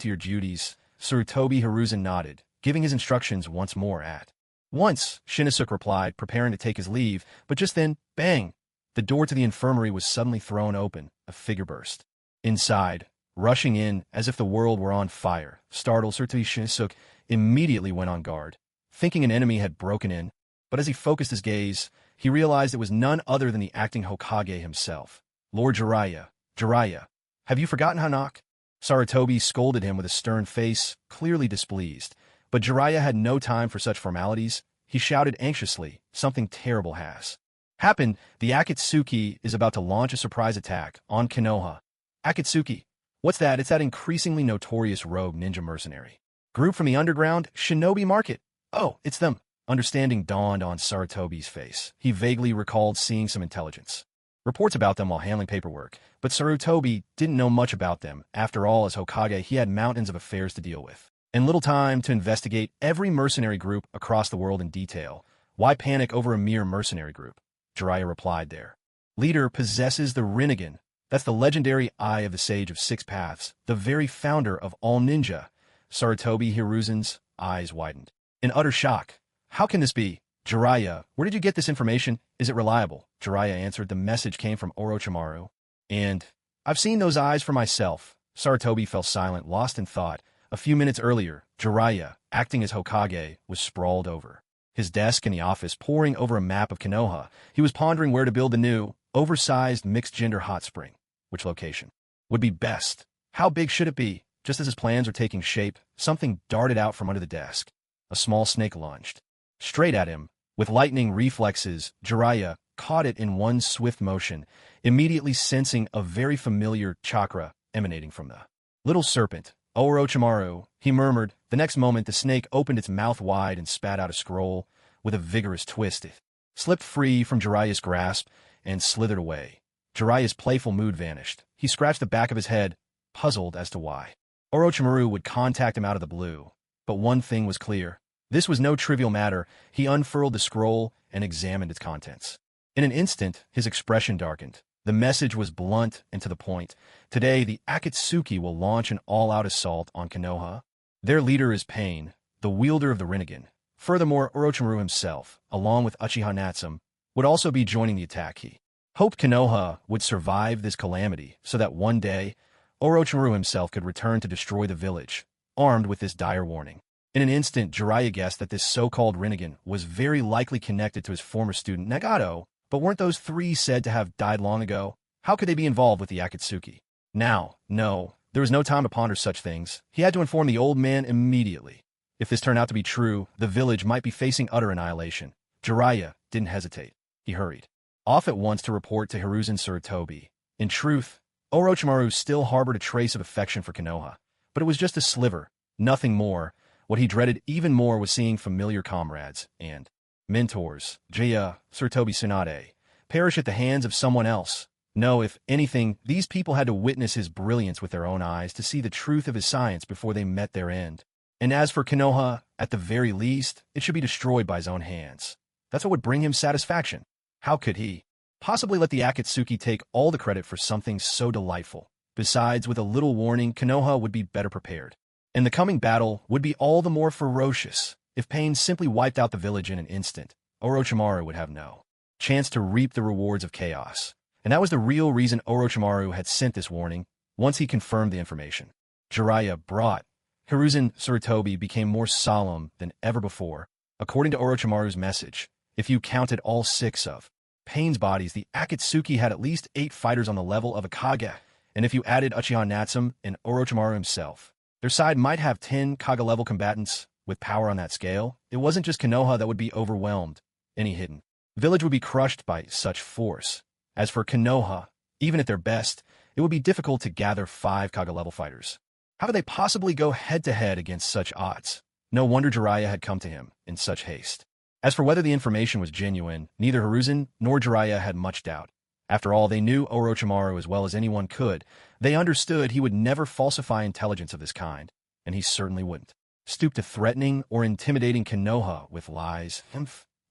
to your duties. Sarutobi Hiruzen nodded, giving his instructions once more at once. Shinizuka replied, preparing to take his leave, but just then, bang! The door to the infirmary was suddenly thrown open. A figure burst inside, rushing in as if the world were on fire. Startled, Sarutobi Shinizuka immediately went on guard, thinking an enemy had broken in. But as he focused his gaze, he realized it was none other than the acting Hokage himself. Lord Jiraiya, Jiraiya, have you forgotten how knock? Sarutobi scolded him with a stern face, clearly displeased. But Jiraiya had no time for such formalities. He shouted anxiously, something terrible has happened. The Akatsuki is about to launch a surprise attack on Konoha. Akatsuki? What's that? It's that increasingly notorious rogue ninja mercenary group from the underground Shinobi Market. Oh, it's them. Understanding dawned on Sarutobi's face. He vaguely recalled seeing some intelligence reports about them while handling paperwork, but Sarutobi didn't know much about them. After all, as Hokage, he had mountains of affairs to deal with, and little time to investigate every mercenary group across the world in detail. Why panic over a mere mercenary group? Jiraiya replied, their leader possesses the Rinnegan. That's the legendary Eye of the Sage of Six Paths, the very founder of all ninja. Sarutobi Hiruzen's eyes widened in utter shock. How can this be? Jiraiya, where did you get this information? Is it reliable? Jiraiya answered, the message came from Orochimaru. And I've seen those eyes for myself. Sarutobi fell silent, lost in thought. A few minutes earlier, Jiraiya, acting as Hokage, was sprawled over his desk in the office, poring over a map of Konoha. He was pondering where to build the new, oversized mixed-gender hot spring. Which location would be best? How big should it be? Just as his plans were taking shape, something darted out from under the desk. A small snake lunged straight at him. With lightning reflexes, Jiraiya caught it in one swift motion, immediately sensing a very familiar chakra emanating from the little serpent. Orochimaru, he murmured. The next moment, the snake opened its mouth wide and spat out a scroll. With a vigorous twist, it slipped free from Jiraiya's grasp and slithered away. Jiraiya's playful mood vanished. He scratched the back of his head, puzzled as to why Orochimaru would contact him out of the blue. But one thing was clear. This was no trivial matter. He unfurled the scroll and examined its contents. In an instant, his expression darkened. The message was blunt and to the point. Today, the Akatsuki will launch an all-out assault on Konoha. Their leader is Pain, the wielder of the Rinnegan. Furthermore, Orochimaru himself, along with Uchiha Natsume, would also be joining the attack. He hoped Konoha would survive this calamity so that one day, Orochimaru himself could return to destroy the village, armed with this dire warning. In an instant, Jiraiya guessed that this so-called Rinnegan was very likely connected to his former student Nagato, but weren't those three said to have died long ago? How could they be involved with the Akatsuki? Now, no, there was no time to ponder such things. He had to inform the old man immediately. If this turned out to be true, the village might be facing utter annihilation. Jiraiya didn't hesitate. He hurried off at once to report to Hiruzen Sarutobi. In truth, Orochimaru still harbored a trace of affection for Konoha, but it was just a sliver, nothing more. What he dreaded even more was seeing familiar comrades and mentors, Jiraiya, Sarutobi Tsunade, perish at the hands of someone else. No, if anything, these people had to witness his brilliance with their own eyes to see the truth of his science before they met their end. And as for Konoha, at the very least, it should be destroyed by his own hands. That's what would bring him satisfaction. How could he possibly let the Akatsuki take all the credit for something so delightful? Besides, with a little warning, Konoha would be better prepared. And the coming battle would be all the more ferocious. If Pain simply wiped out the village in an instant, Orochimaru would have no chance to reap the rewards of chaos. And that was the real reason Orochimaru had sent this warning. Once he confirmed the information, Jiraiya brought Hiruzen Sarutobi became more solemn than ever before. According to Orochimaru's message, if you counted all 6 of Pain's bodies, the Akatsuki had at least 8 fighters on the level of a Kage, and if you added Uchiha Natsume and Orochimaru himself, their side might have 10 Kage-level combatants. With power on that scale, it wasn't just Konoha that would be overwhelmed. Any hidden village would be crushed by such force. As for Konoha, even at their best, it would be difficult to gather 5 Kage-level fighters. How could they possibly go head-to-head against such odds? No wonder Jiraiya had come to him in such haste. As for whether the information was genuine, neither Hiruzen nor Jiraiya had much doubt. After all, they knew Orochimaru as well as anyone could. They understood he would never falsify intelligence of this kind, and he certainly wouldn't stoop to threatening or intimidating Konoha with lies.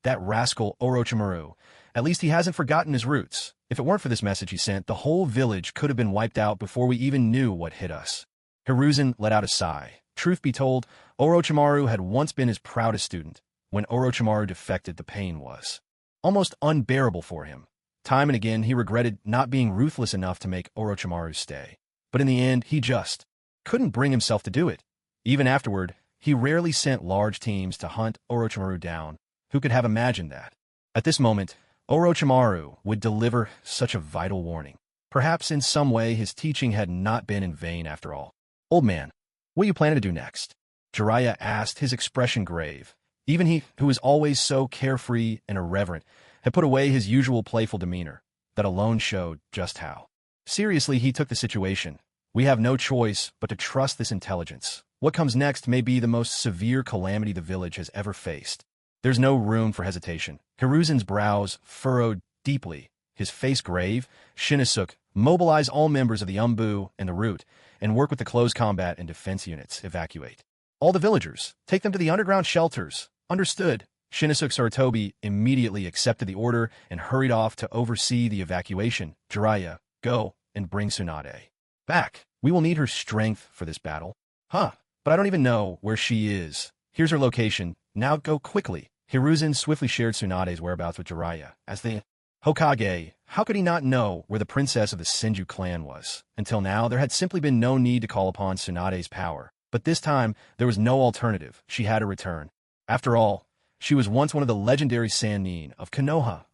That rascal Orochimaru. At least he hasn't forgotten his roots. If it weren't for this message he sent, the whole village could have been wiped out before we even knew what hit us. Hiruzen let out a sigh. Truth be told, Orochimaru had once been his proudest student. When Orochimaru defected, the pain was almost unbearable for him. Time and again, he regretted not being ruthless enough to make Orochimaru stay. But in the end, he just couldn't bring himself to do it. Even afterward, he rarely sent large teams to hunt Orochimaru down. Who could have imagined that? At this moment, Orochimaru would deliver such a vital warning. Perhaps in some way his teaching had not been in vain after all. Old man, what are you planning to do next? Jiraiya asked, his expression grave. Even he, who was always so carefree and irreverent, had put away his usual playful demeanor. That alone showed just how seriously he took the situation. We have no choice but to trust this intelligence. What comes next may be the most severe calamity the village has ever faced. There's no room for hesitation. Hiruzen's brows furrowed deeply, his face grave. Shinosuke, mobilize all members of the Umbu and the Root, and work with the close combat and defense units. Evacuate all the villagers. Take them to the underground shelters. Understood. Shinosuke Sarutobi immediately accepted the order and hurried off to oversee the evacuation. Jiraiya, go and bring Tsunade back. We will need her strength for this battle. Huh, but I don't even know where she is. Here's her location. Now go quickly. Hiruzen swiftly shared Tsunade's whereabouts with Jiraiya. As the Hokage, how could he not know where the princess of the Senju clan was? Until now, there had simply been no need to call upon Tsunade's power. But this time, there was no alternative. She had to return. After all, she was once one of the legendary Sannin of Konoha.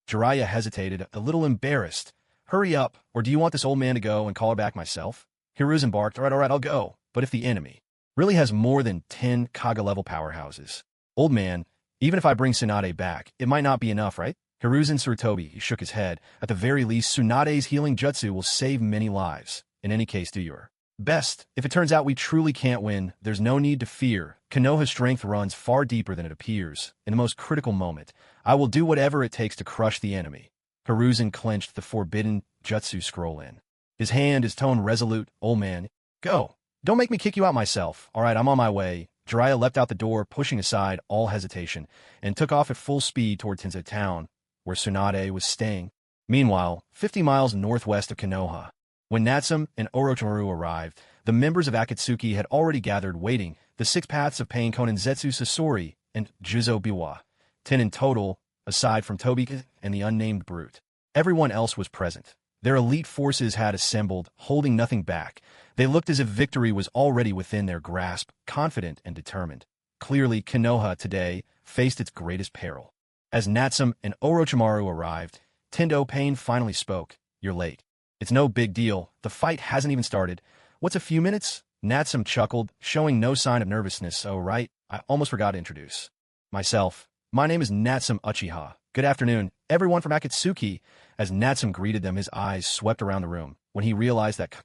Jiraiya hesitated, a little embarrassed. Hurry up, or do you want this old man to go and call her back myself? Hiruzen barked, all right, I'll go. But if the enemy really has more than 10 Kage-level powerhouses, old man, even if I bring Tsunade back, it might not be enough, right? Hiruzen Sarutobi, he shook his head. At the very least, Tsunade's healing jutsu will save many lives. In any case, do your best. If it turns out we truly can't win, there's no need to fear. Konoha's strength runs far deeper than it appears. In the most critical moment, I will do whatever it takes to crush the enemy. Hiruzen clenched the forbidden jutsu scroll in His hand, his tone resolute. Old man, go. Don't make me kick you out myself. All right, I'm on my way. Jiraiya leapt out the door, pushing aside all hesitation, and took off at full speed toward Tenzo town, where Tsunade was staying. Meanwhile, 50 miles northwest of Konoha, when Natsume and Orochimaru arrived, the members of Akatsuki had already gathered waiting, the six paths of pain Konin Zetsu Sasori and Juzo Biwa, 10 in total, aside from Tobika and the unnamed brute. Everyone else was present. Their elite forces had assembled, holding nothing back. They looked as if victory was already within their grasp, confident and determined. Clearly, Konoha today faced its greatest peril. As Natsume and Orochimaru arrived, Tendo Pain finally spoke. You're late. It's no big deal. The fight hasn't even started. What's a few minutes? Natsume chuckled, showing no sign of nervousness. Oh, right. I almost forgot to introduce myself. My name is Natsume Uchiha. Good afternoon, everyone from Akatsuki. As Natsume greeted them, his eyes swept around the room. When he realized that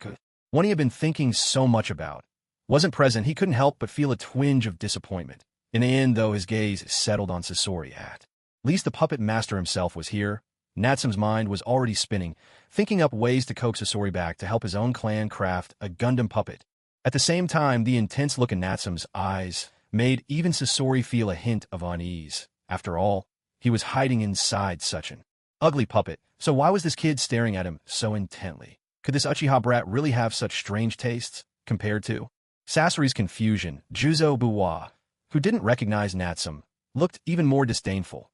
one he had been thinking so much about wasn't present, he couldn't help but feel a twinge of disappointment. In the end, though, his gaze settled on Sasori. At least the puppet master himself was here. Natsume's mind was already spinning, thinking up ways to coax Sasori back to help his own clan craft a Gundam puppet. At the same time, the intense look in Natsume's eyes made even Sasori feel a hint of unease. After all, he was hiding inside such an ugly puppet, so why was this kid staring at him so intently? Could this Uchiha brat really have such strange tastes compared to Sasori's confusion? Juzo Biwa, who didn't recognize Natsume, looked even more disdainful.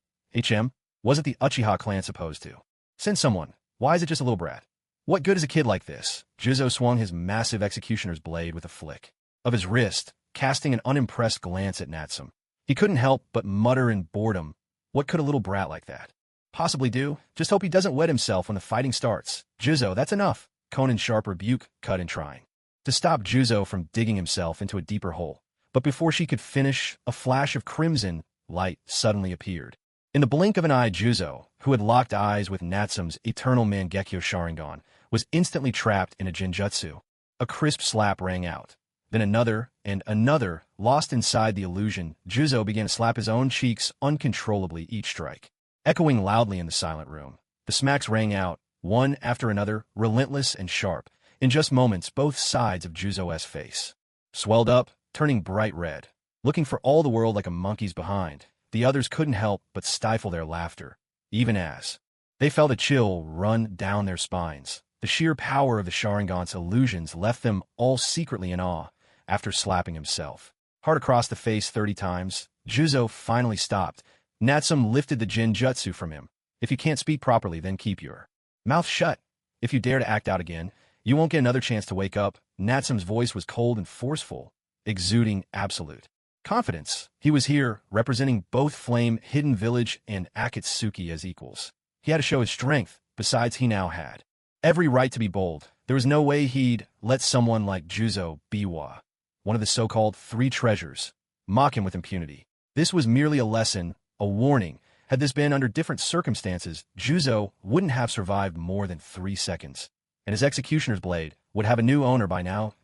Was it the Uchiha clan supposed to send someone? Why is it just a little brat? What good is a kid like this? Juzo swung his massive executioner's blade with a flick of his wrist, casting an unimpressed glance at Natsume. He couldn't help but mutter in boredom. What could a little brat like that possibly do? Just hope he doesn't wet himself when the fighting starts. Juzo, that's enough. Konin's sharp rebuke cut in trying to stop Juzo from digging himself into a deeper hole. But before she could finish, a flash of crimson light suddenly appeared. In the blink of an eye, Juzo, who had locked eyes with Natsume's eternal Mangekyo Sharingan, was instantly trapped in a genjutsu. A crisp slap rang out. Then another and another. Lost inside the illusion, Juzo began to slap his own cheeks uncontrollably, each strike echoing loudly in the silent room. The smacks rang out, one after another, relentless and sharp. In just moments, both sides of Juzo's face swelled up, turning bright red. Looking for all the world like a monkey's behind, the others couldn't help but stifle their laughter, even as they felt a chill run down their spines. The sheer power of the Sharingan's illusions left them all secretly in awe. After slapping himself hard across the face 30 times, Juzo finally stopped. Natsume lifted the genjutsu from him. If you can't speak properly, then keep your mouth shut. If you dare to act out again, you won't get another chance to wake up. Natsume's voice was cold and forceful, exuding absolute confidence. He was here, representing both Flame Hidden Village and Akatsuki as equals. He had to show his strength. Besides, he now had every right to be bold. There was no way he'd let someone like Juzo Biwa, one of the so-called three treasures, mock him with impunity. This was merely a lesson, a warning. Had this been under different circumstances, Juzo wouldn't have survived more than 3 seconds, and his executioner's blade would have a new owner by now.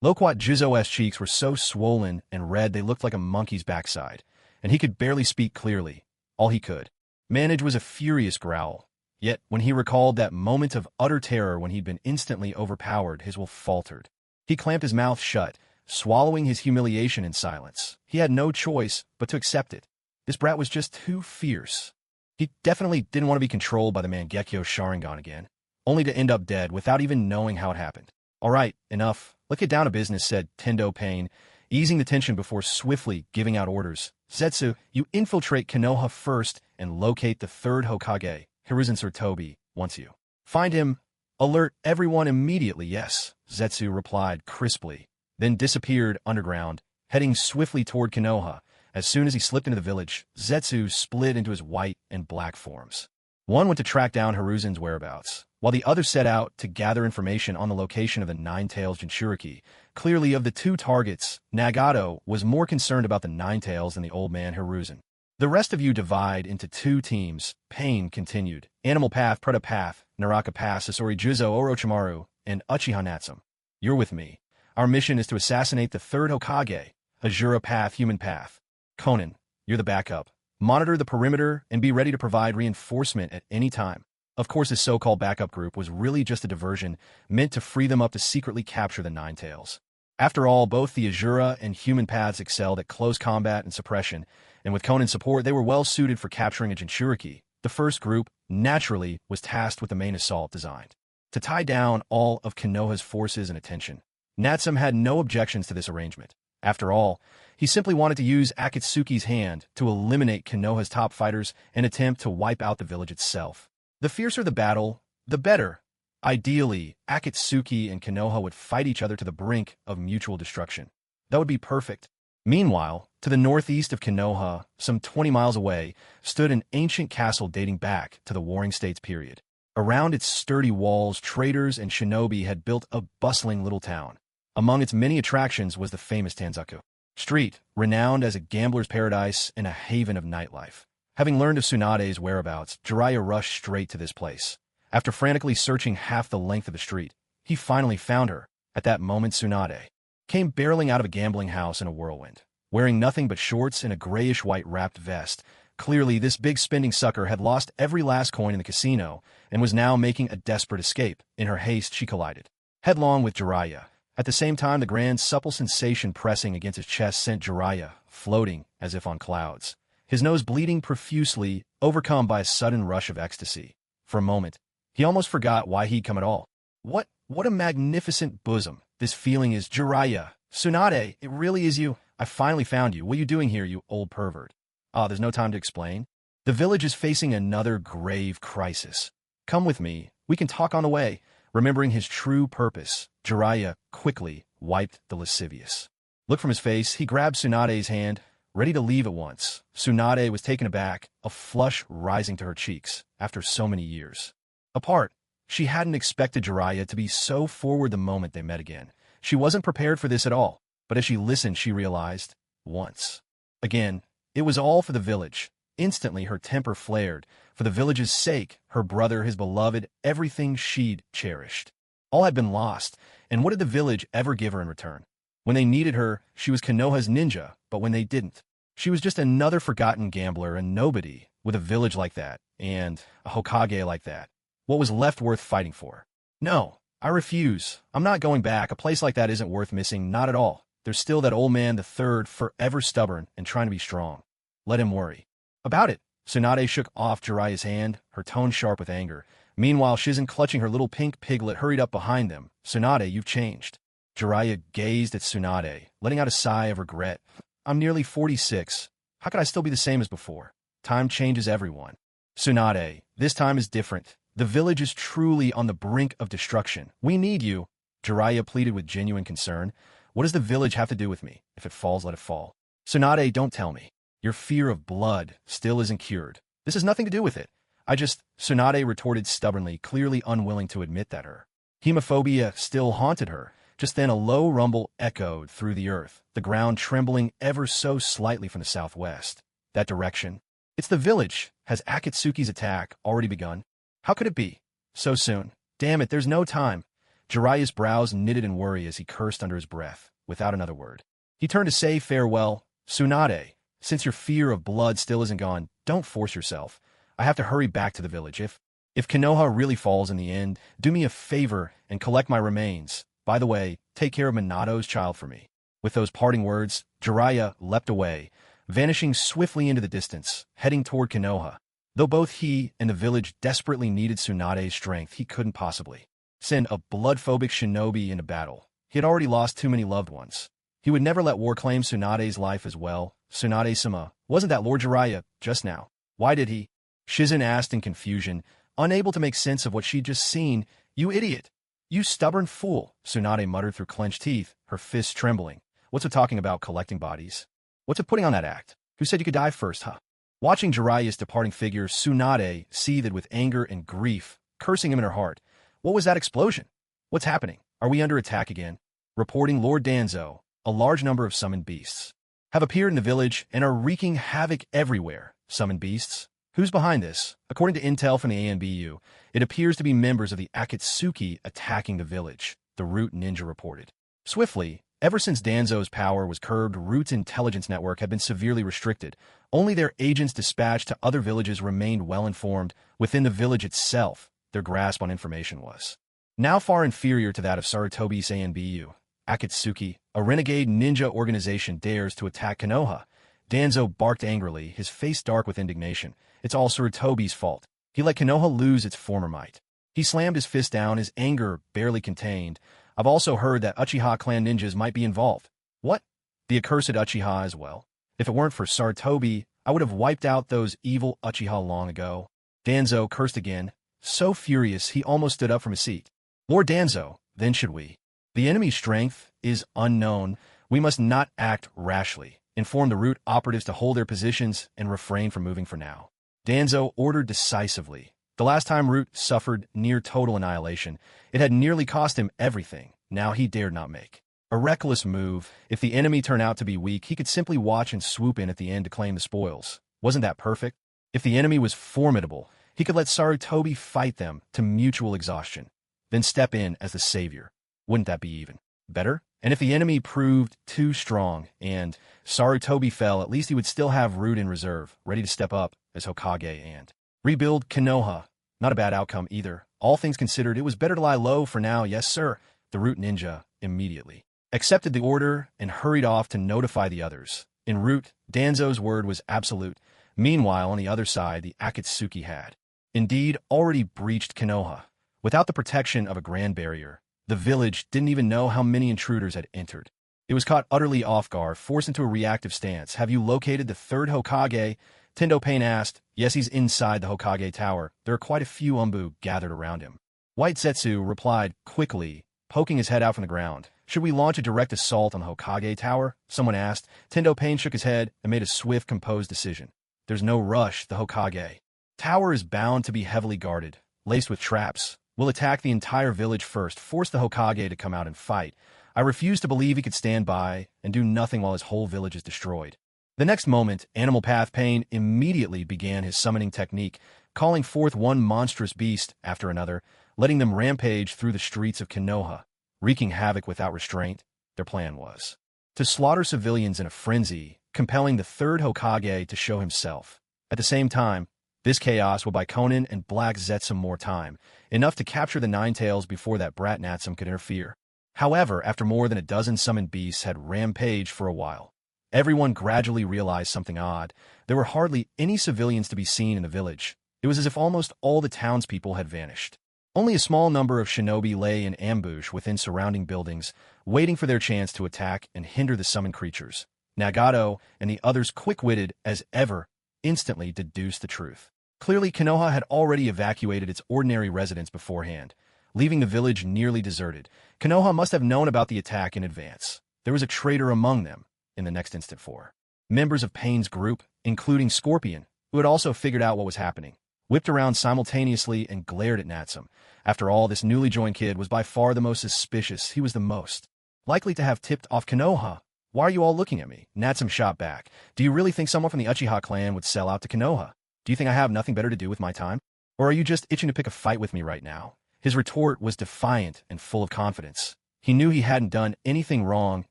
Loquat Juzo's cheeks were so swollen and red they looked like a monkey's backside, and he could barely speak clearly. All he could manage was a furious growl. Yet, when he recalled that moment of utter terror when he'd been instantly overpowered, his will faltered. He clamped his mouth shut, swallowing his humiliation in silence. He had no choice but to accept it. This brat was just too fierce. He definitely didn't want to be controlled by the Mangekyo Sharingan again, only to end up dead without even knowing how it happened. All right, enough. Let's get down to business, said Tendo Pain, easing the tension before swiftly giving out orders. Zetsu, you infiltrate Konoha first and locate the third Hokage, Hiruzen Sarutobi, once you find him. Alert everyone immediately. Yes, Zetsu replied crisply, then disappeared underground, heading swiftly toward Konoha. As soon as he slipped into the village, Zetsu split into his white and black forms. One went to track down Hiruzen's whereabouts, while the other set out to gather information on the location of the Nine-Tails Jinchuriki. Clearly, of the two targets, Nagato was more concerned about the Nine-Tails than the old man Hiruzen. The rest of you divide into two teams, Pain continued. Animal Path, Predator Path, Naraka Path, Sasori Juzo Orochimaru, and Uchiha Natsume. You're with me. Our mission is to assassinate the third Hokage, Azura Path, Human Path. Konin, you're the backup. Monitor the perimeter and be ready to provide reinforcement at any time. Of course, his so-called backup group was really just a diversion meant to free them up to secretly capture the Nine Tails. After all, both the Azura and human paths excelled at close combat and suppression, and with Conan's support, they were well suited for capturing a Jinchuriki. The first group, naturally, was tasked with the main assault designed to tie down all of Konoha's forces and attention. Natsum had no objections to this arrangement. After all, he simply wanted to use Akatsuki's hand to eliminate Konoha's top fighters and attempt to wipe out the village itself. The fiercer the battle, the better. Ideally, Akatsuki and Konoha would fight each other to the brink of mutual destruction. That would be perfect. Meanwhile, to the northeast of Konoha, some 20 miles away, stood an ancient castle dating back to the Warring States period. Around its sturdy walls, traders and shinobi had built a bustling little town. Among its many attractions was the famous Tanzaku Street, renowned as a gambler's paradise and a haven of nightlife. Having learned of Tsunade's whereabouts, Jiraiya rushed straight to this place. After frantically searching half the length of the street, he finally found her. At that moment, Tsunade came barreling out of a gambling house in a whirlwind, wearing nothing but shorts and a grayish-white wrapped vest. Clearly, this big spending sucker had lost every last coin in the casino and was now making a desperate escape. In her haste, she collided headlong with Jiraiya. At the same time, the grand, supple sensation pressing against his chest sent Jiraiya floating as if on clouds, his nose bleeding profusely, overcome by a sudden rush of ecstasy. For a moment, he almost forgot why he'd come at all. What a magnificent bosom this feeling is, Jiraiya. Tsunade, it really is you. I finally found you. What are you doing here, you old pervert? There's no time to explain. The village is facing another grave crisis. Come with me. We can talk on the way. Remembering his true purpose, Jiraiya quickly wiped the lascivious look from his face. He grabbed Tsunade's hand, ready to leave at once. Tsunade was taken aback, a flush rising to her cheeks after so many years apart. She hadn't expected Jiraiya to be so forward the moment they met again. She wasn't prepared for this at all, but as she listened, she realized, once again, it was all for the village. Instantly, her temper flared. For the village's sake, her brother, his beloved, everything she'd cherished. All had been lost, and what did the village ever give her in return? When they needed her, she was Konoha's ninja, but when they didn't, she was just another forgotten gambler and nobody. With a village like that, and a Hokage like that, what was left worth fighting for? No, I refuse. I'm not going back. A place like that isn't worth missing, not at all. There's still that old man, the third, forever stubborn and trying to be strong. Let him worry about it. Tsunade shook off Jiraiya's hand, her tone sharp with anger. Meanwhile, Shizen, clutching her little pink piglet, hurried up behind them. Tsunade, you've changed. Jiraiya gazed at Tsunade, letting out a sigh of regret. I'm nearly 46. How could I still be the same as before? Time changes everyone. Tsunade, this time is different. The village is truly on the brink of destruction. We need you. Jiraiya pleaded with genuine concern. What does the village have to do with me? If it falls, let it fall. Tsunade, don't tell me. Your fear of blood still isn't cured. This has nothing to do with it. Tsunade retorted stubbornly, clearly unwilling to admit that her hemophobia still haunted her. Just then a low rumble echoed through the earth, the ground trembling ever so slightly from the southwest. That direction. It's the village. Has Akatsuki's attack already begun? How could it be? So soon. Damn it, there's no time. Jiraiya's brows knitted in worry as he cursed under his breath, without another word. He turned to say farewell. Tsunade, since your fear of blood still isn't gone, don't force yourself. I have to hurry back to the village. If Konoha really falls in the end, do me a favor and collect my remains. By the way, take care of Minato's child for me. With those parting words, Jiraiya leapt away, vanishing swiftly into the distance, heading toward Konoha. Though both he and the village desperately needed Tsunade's strength, he couldn't possibly send a blood-phobic shinobi into battle. He had already lost too many loved ones. He would never let war claim Tsunade's life as well. Tsunade-sama, wasn't that Lord Jiraiya just now? Why did he? Shizen asked in confusion, unable to make sense of what she'd just seen. You idiot! You stubborn fool! Tsunade muttered through clenched teeth, her fists trembling. What's it talking about collecting bodies? What's it putting on that act? Who said you could die first, huh? Watching Jiraiya's departing figure, Tsunade seethed with anger and grief, cursing him in her heart. What was that explosion? What's happening? Are we under attack again? Reporting Lord Danzo, a large number of summoned beasts have appeared in the village and are wreaking havoc everywhere. Summoned beasts? Who's behind this? According to intel from the ANBU, it appears to be members of the Akatsuki attacking the village, the Root Ninja reported. Swiftly, ever since Danzo's power was curbed, Root's intelligence network had been severely restricted. Only their agents dispatched to other villages remained well informed. Within the village itself, their grasp on information was. Now far inferior to that of Sarutobi Seienbu, Akatsuki, a renegade ninja organization, dares to attack Konoha. Danzo barked angrily, his face dark with indignation. It's all Sarutobi's fault. He let Konoha lose its former might. He slammed his fist down, his anger barely contained. I've also heard that Uchiha clan ninjas might be involved. What? The accursed Uchiha as well? If it weren't for Sarutobi, I would have wiped out those evil Uchiha long ago. Danzo cursed again, so furious he almost stood up from his seat. Lord Danzo, then should we? The enemy's strength is unknown. We must not act rashly. Inform the root operatives to hold their positions and refrain from moving for now. Danzo ordered decisively. The last time Root suffered near total annihilation, it had nearly cost him everything. Now he dared not make a reckless move. If the enemy turned out to be weak, he could simply watch and swoop in at the end to claim the spoils. Wasn't that perfect? If the enemy was formidable, he could let Sarutobi fight them to mutual exhaustion, then step in as the savior. Wouldn't that be even better? And if the enemy proved too strong and Sarutobi fell, at least he would still have Root in reserve, ready to step up as Hokage and rebuild Konoha. Not a bad outcome either. All things considered, it was better to lie low for now, yes sir. The Root ninja immediately accepted the order and hurried off to notify the others. En route, Danzo's word was absolute. Meanwhile, on the other side, the Akatsuki had indeed already breached Konoha. Without the protection of a grand barrier, the village didn't even know how many intruders had entered. It was caught utterly off guard, forced into a reactive stance. Have you located the third Hokage? Tendo Pain asked. Yes, he's inside the Hokage tower. There are quite a few Umbu gathered around him. White Zetsu replied quickly, poking his head out from the ground. Should we launch a direct assault on the Hokage tower? Someone asked. Tendo Pain shook his head and made a swift, composed decision. There's no rush. The Hokage tower is bound to be heavily guarded, laced with traps. We'll attack the entire village first, force the Hokage to come out and fight. I refuse to believe he could stand by and do nothing while his whole village is destroyed. The next moment, Animal Path Pain immediately began his summoning technique, calling forth one monstrous beast after another, letting them rampage through the streets of Konoha, wreaking havoc without restraint. Their plan was to slaughter civilians in a frenzy, compelling the third Hokage to show himself. At the same time, this chaos will buy Conan and Black Zetsu more time, enough to capture the Nine Tails before that brat Natsum could interfere. However, after more than a dozen summoned beasts had rampaged for a while, everyone gradually realized something odd. There were hardly any civilians to be seen in the village. It was as if almost all the townspeople had vanished. Only a small number of shinobi lay in ambush within surrounding buildings, waiting for their chance to attack and hinder the summoned creatures. Nagato and the others, quick-witted as ever, instantly deduced the truth. Clearly, Konoha had already evacuated its ordinary residents beforehand, leaving the village nearly deserted. Konoha must have known about the attack in advance. There was a traitor among them. In the next instant, 4 members of Pain's group, including Scorpion, who had also figured out what was happening, whipped around simultaneously and glared at Natsum. After all, this newly joined kid was by far the most suspicious. He was the most likely to have tipped off Konoha. Why are you all looking at me? Natsum shot back. Do you really think someone from the Uchiha clan would sell out to Konoha? Do you think I have nothing better to do with my time? Or are you just itching to pick a fight with me right now? His retort was defiant and full of confidence. He knew he hadn't done anything wrong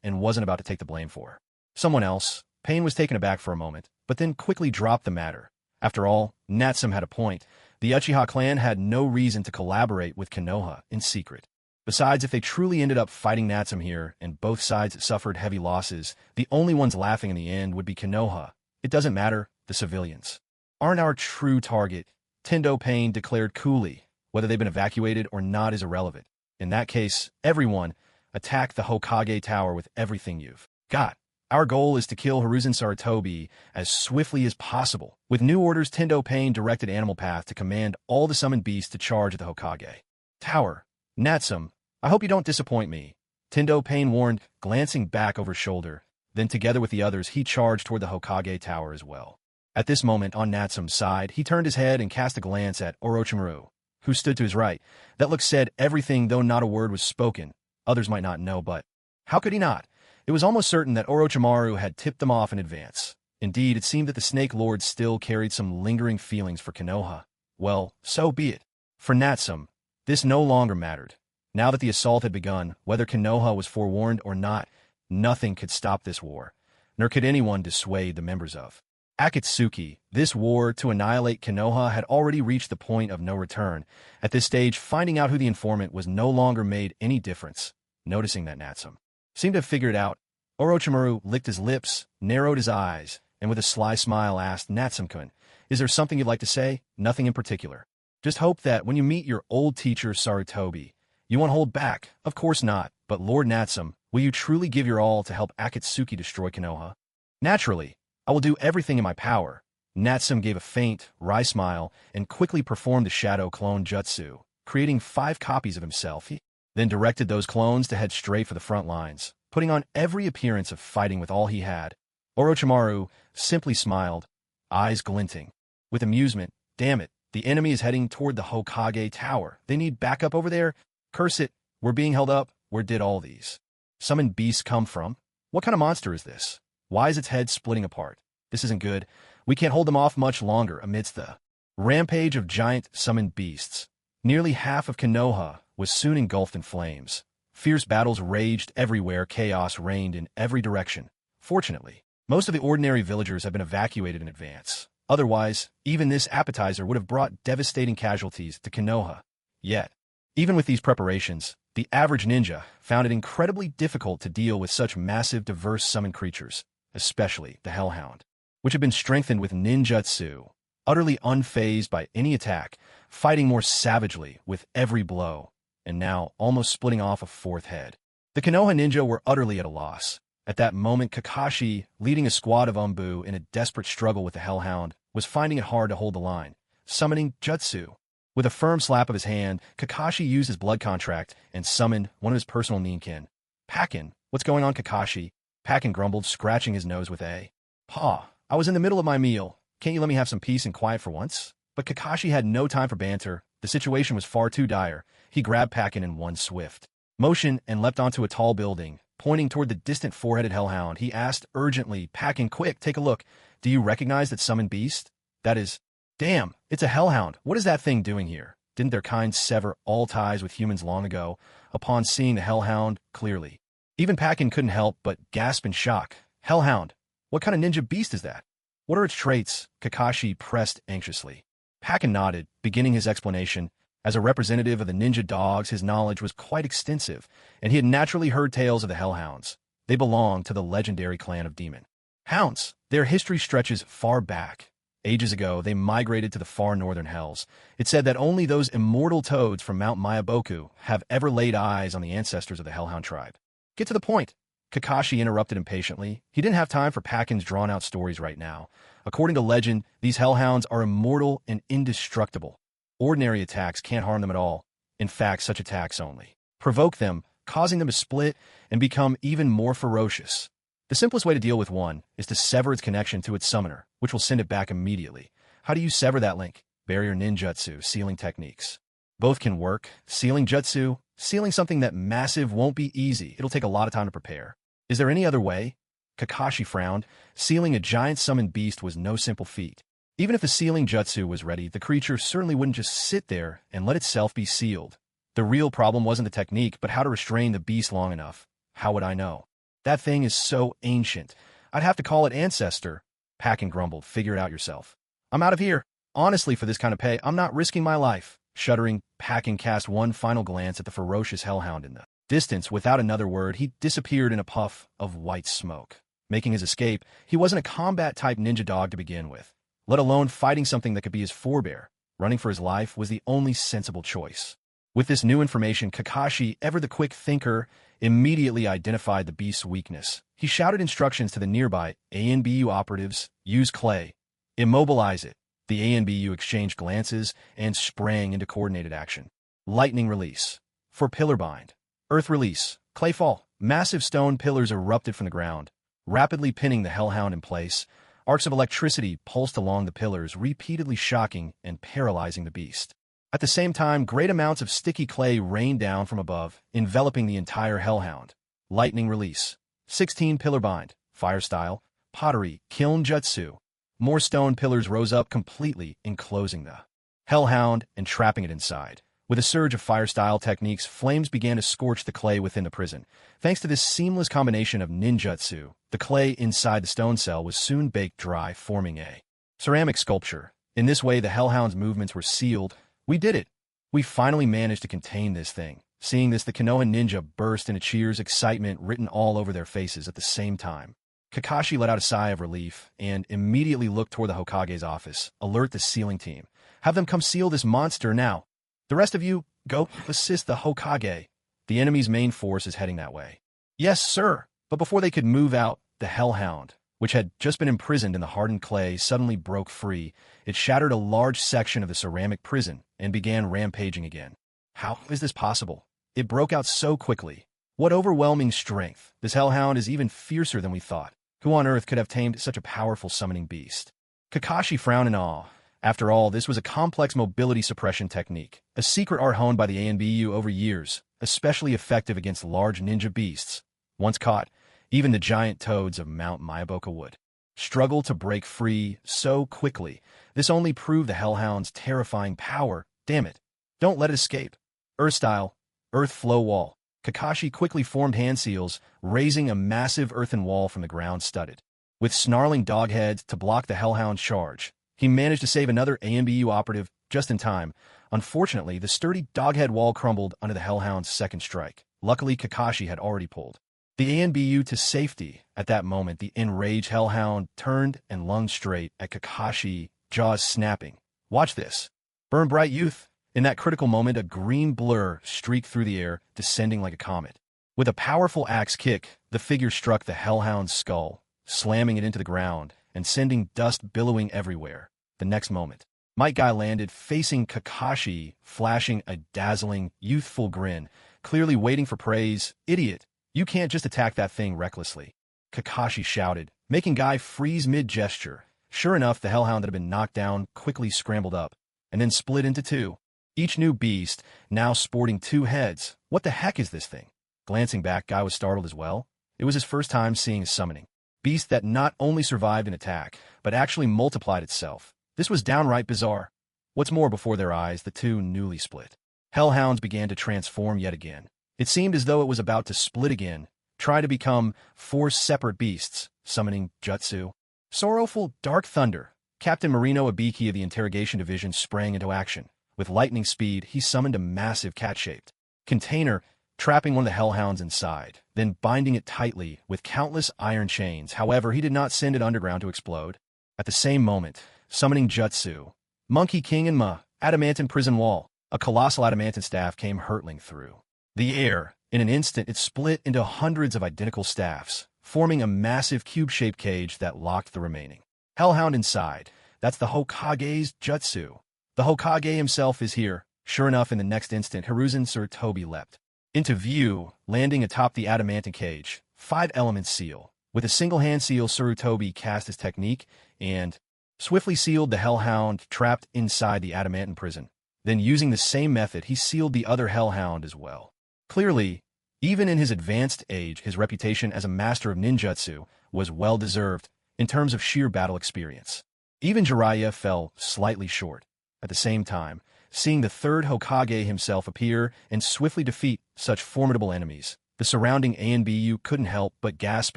and wasn't about to take the blame for someone else. Pain was taken aback for a moment, but then quickly dropped the matter. After all, Natsum had a point. The Uchiha clan had no reason to collaborate with Konoha in secret. Besides, if they truly ended up fighting Natsum here, and both sides suffered heavy losses, the only ones laughing in the end would be Konoha. It doesn't matter, the civilians aren't our true target, Tendo Pain declared coolly. Whether they've been evacuated or not is irrelevant. In that case, everyone, attack the Hokage tower with everything you've got. Our goal is to kill Hiruzen Sarutobi as swiftly as possible. With new orders, Tendo Pain directed Animal Path to command all the summoned beasts to charge at the Hokage tower. Natsum, I hope you don't disappoint me, Tendo Pain warned, glancing back over his shoulder. Then together with the others, he charged toward the Hokage tower as well. At this moment, on Natsum's side, he turned his head and cast a glance at Orochimaru, who stood to his right. That look said everything, though not a word was spoken. Others might not know, but how could he not? It was almost certain that Orochimaru had tipped them off in advance. Indeed, it seemed that the Snake Lord still carried some lingering feelings for Konoha. Well, so be it. For Natsum, this no longer mattered. Now that the assault had begun, whether Konoha was forewarned or not, nothing could stop this war, nor could anyone dissuade the members of Akatsuki, this war to annihilate Konoha had already reached the point of no return. At this stage, finding out who the informant was no longer made any difference. Noticing that Natsume seemed to have figured it out, Orochimaru licked his lips, narrowed his eyes, and with a sly smile asked Natsume-kun, "Is there something you'd like to say?" "Nothing in particular. Just hope that when you meet your old teacher Sarutobi, you won't hold back." "Of course not, but Lord Natsume, will you truly give your all to help Akatsuki destroy Konoha?" "Naturally. I will do everything in my power." Natsume gave a faint, wry smile and quickly performed the shadow clone jutsu, creating 5 copies of himself. He then directed those clones to head straight for the front lines, putting on every appearance of fighting with all he had. Orochimaru simply smiled, eyes glinting with amusement. "Damn it, the enemy is heading toward the Hokage Tower. They need backup over there. Curse it, we're being held up. Where did all these summoned beasts come from? What kind of monster is this? Why is its head splitting apart? This isn't good. We can't hold them off much longer." Amidst the rampage of giant summoned beasts, nearly half of Konoha was soon engulfed in flames. Fierce battles raged everywhere. Chaos reigned in every direction. Fortunately, most of the ordinary villagers had been evacuated in advance. Otherwise, even this appetizer would have brought devastating casualties to Konoha. Yet, even with these preparations, the average ninja found it incredibly difficult to deal with such massive, diverse summoned creatures, especially the Hellhound, which had been strengthened with ninjutsu, utterly unfazed by any attack, fighting more savagely with every blow, and now almost splitting off a 4th head. The Konoha ninja were utterly at a loss. At that moment, Kakashi, leading a squad of Umbu in a desperate struggle with the Hellhound, was finding it hard to hold the line, summoning jutsu. With a firm slap of his hand, Kakashi used his blood contract and summoned one of his personal ninkin. "Pakin, what's going on, Kakashi?" Pakin grumbled, scratching his nose with a paw. "I was in the middle of my meal. Can't you let me have some peace and quiet for once?" But Kakashi had no time for banter. The situation was far too dire. He grabbed Pakin in one swift motion and leapt onto a tall building. Pointing toward the distant 4-headed Hellhound, he asked urgently, "Pakin, quick, take a look. Do you recognize that summoned beast? That is... Damn, it's a Hellhound. What is that thing doing here? Didn't their kind sever all ties with humans long ago?" Upon seeing the Hellhound clearly, even Pakin couldn't help but gasp in shock. "Hellhound? What kind of ninja beast is that? What are its traits?" Kakashi pressed anxiously. Pakin nodded, beginning his explanation. As a representative of the ninja dogs, his knowledge was quite extensive, and he had naturally heard tales of the Hellhounds. They belonged to the legendary clan of demon hounds. Their history stretches far back. Ages ago, they migrated to the far northern hells. It's said that only those immortal toads from Mount Mayaboku have ever laid eyes on the ancestors of the Hellhound tribe. "Get to the point," Kakashi interrupted impatiently. He didn't have time for Pakin's drawn-out stories right now. According to legend, these Hellhounds are immortal and indestructible. Ordinary attacks can't harm them at all. In fact, such attacks only provoke them, causing them to split and become even more ferocious. The simplest way to deal with one is to sever its connection to its summoner, which will send it back immediately. How do you sever that link? Barrier ninjutsu, sealing techniques. Both can work. Sealing jutsu, sealing something that massive won't be easy. It'll take a lot of time to prepare. Is there any other way? Kakashi frowned. Sealing a giant summoned beast was no simple feat. Even if the sealing jutsu was ready, the creature certainly wouldn't just sit there and let itself be sealed. The real problem wasn't the technique, but how to restrain the beast long enough. How would I know? That thing is so ancient. I'd have to call it ancestor. Pakin grumbled. Figure it out yourself. I'm out of here. Honestly, for this kind of pay, I'm not risking my life. Shuddering, Pakin cast one final glance at the ferocious Hellhound in the distance. Without another word, he disappeared in a puff of white smoke. Making his escape, he wasn't a combat-type ninja dog to begin with, let alone fighting something that could be his forebear. Running for his life was the only sensible choice. With this new information, Kakashi, ever the quick thinker, immediately identified the beast's weakness. He shouted instructions to the nearby ANBU operatives: use clay. Immobilize it. The ANBU exchanged glances and sprang into coordinated action. Lightning release. For pillar bind. Earth release. Clay fall. Massive stone pillars erupted from the ground, rapidly pinning the Hellhound in place. Arcs of electricity pulsed along the pillars, repeatedly shocking and paralyzing the beast. At the same time, great amounts of sticky clay rained down from above, enveloping the entire Hellhound. Lightning release. 16 pillar bind. Fire style. Pottery. Kiln jutsu. More stone pillars rose up completely, enclosing the Hellhound and trapping it inside. With a surge of fire-style techniques, flames began to scorch the clay within the prison. Thanks to this seamless combination of ninjutsu, the clay inside the stone cell was soon baked dry, forming a ceramic sculpture. In this way, the Hellhound's movements were sealed. We did it! We finally managed to contain this thing. Seeing this, the Konoha ninja burst into cheers, excitement written all over their faces at the same time. Kakashi let out a sigh of relief and immediately looked toward the Hokage's office. Alert the sealing team. Have them come seal this monster now. The rest of you, go assist the Hokage. The enemy's main force is heading that way. Yes, sir. But before they could move out, the Hellhound, which had just been imprisoned in the hardened clay, suddenly broke free. It shattered a large section of the ceramic prison and began rampaging again. How is this possible? It broke out so quickly. What overwhelming strength! This Hellhound is even fiercer than we thought. Who on earth could have tamed such a powerful summoning beast? Kakashi frowned in awe. After all, this was a complex mobility suppression technique, a secret art honed by the ANBU over years, especially effective against large ninja beasts. Once caught, even the giant toads of Mount Myaboka would struggle to break free so quickly. This only proved the Hellhound's terrifying power. Damn it. Don't let it escape. Earth style, earth flow wall. Kakashi quickly formed hand seals, raising a massive earthen wall from the ground studded with snarling dogheads to block the Hellhound's charge. He managed to save another ANBU operative just in time. Unfortunately, the sturdy doghead wall crumbled under the Hellhound's second strike. Luckily, Kakashi had already pulled the ANBU to safety. At that moment, the enraged Hellhound turned and lunged straight at Kakashi, jaws snapping. Watch this. Burn bright, youth. In that critical moment, a green blur streaked through the air, descending like a comet. With a powerful axe kick, the figure struck the Hellhound's skull, slamming it into the ground and sending dust billowing everywhere. The next moment, Might Guy landed facing Kakashi, flashing a dazzling, youthful grin, clearly waiting for praise. Idiot, you can't just attack that thing recklessly. Kakashi shouted, making Guy freeze mid-gesture. Sure enough, the Hellhound that had been knocked down quickly scrambled up, and then split into two. Each new beast, now sporting two heads. What the heck is this thing? Glancing back, Guy was startled as well. It was his first time seeing a summoning beast that not only survived an attack, but actually multiplied itself. This was downright bizarre. What's more, before their eyes, the two newly split Hellhounds began to transform yet again. It seemed as though it was about to split again, try to become four separate beasts, summoning jutsu. Sorrowful Dark Thunder. Captain Marino Abiki of the Interrogation Division sprang into action. With lightning speed, he summoned a massive cat-shaped container, trapping one of the Hellhounds inside, then binding it tightly with countless iron chains. However, he did not send it underground to explode. At the same moment, summoning jutsu, Monkey King and adamantine prison wall, a colossal adamantine staff came hurtling through the air. In an instant, it split into hundreds of identical staffs, forming a massive cube-shaped cage that locked the remaining Hellhound inside. That's the Hokage's jutsu. The Hokage himself is here. Sure enough, in the next instant, Hiruzen Sarutobi leapt into view, landing atop the adamantine cage. 5-element seal. With a single hand seal, Sarutobi cast his technique and swiftly sealed the Hellhound trapped inside the adamantine prison. Then, using the same method, he sealed the other Hellhound as well. Clearly, even in his advanced age, his reputation as a master of ninjutsu was well-deserved in terms of sheer battle experience. Even Jiraiya fell slightly short. At the same time, seeing the third Hokage himself appear and swiftly defeat such formidable enemies, the surrounding ANBU couldn't help but gasp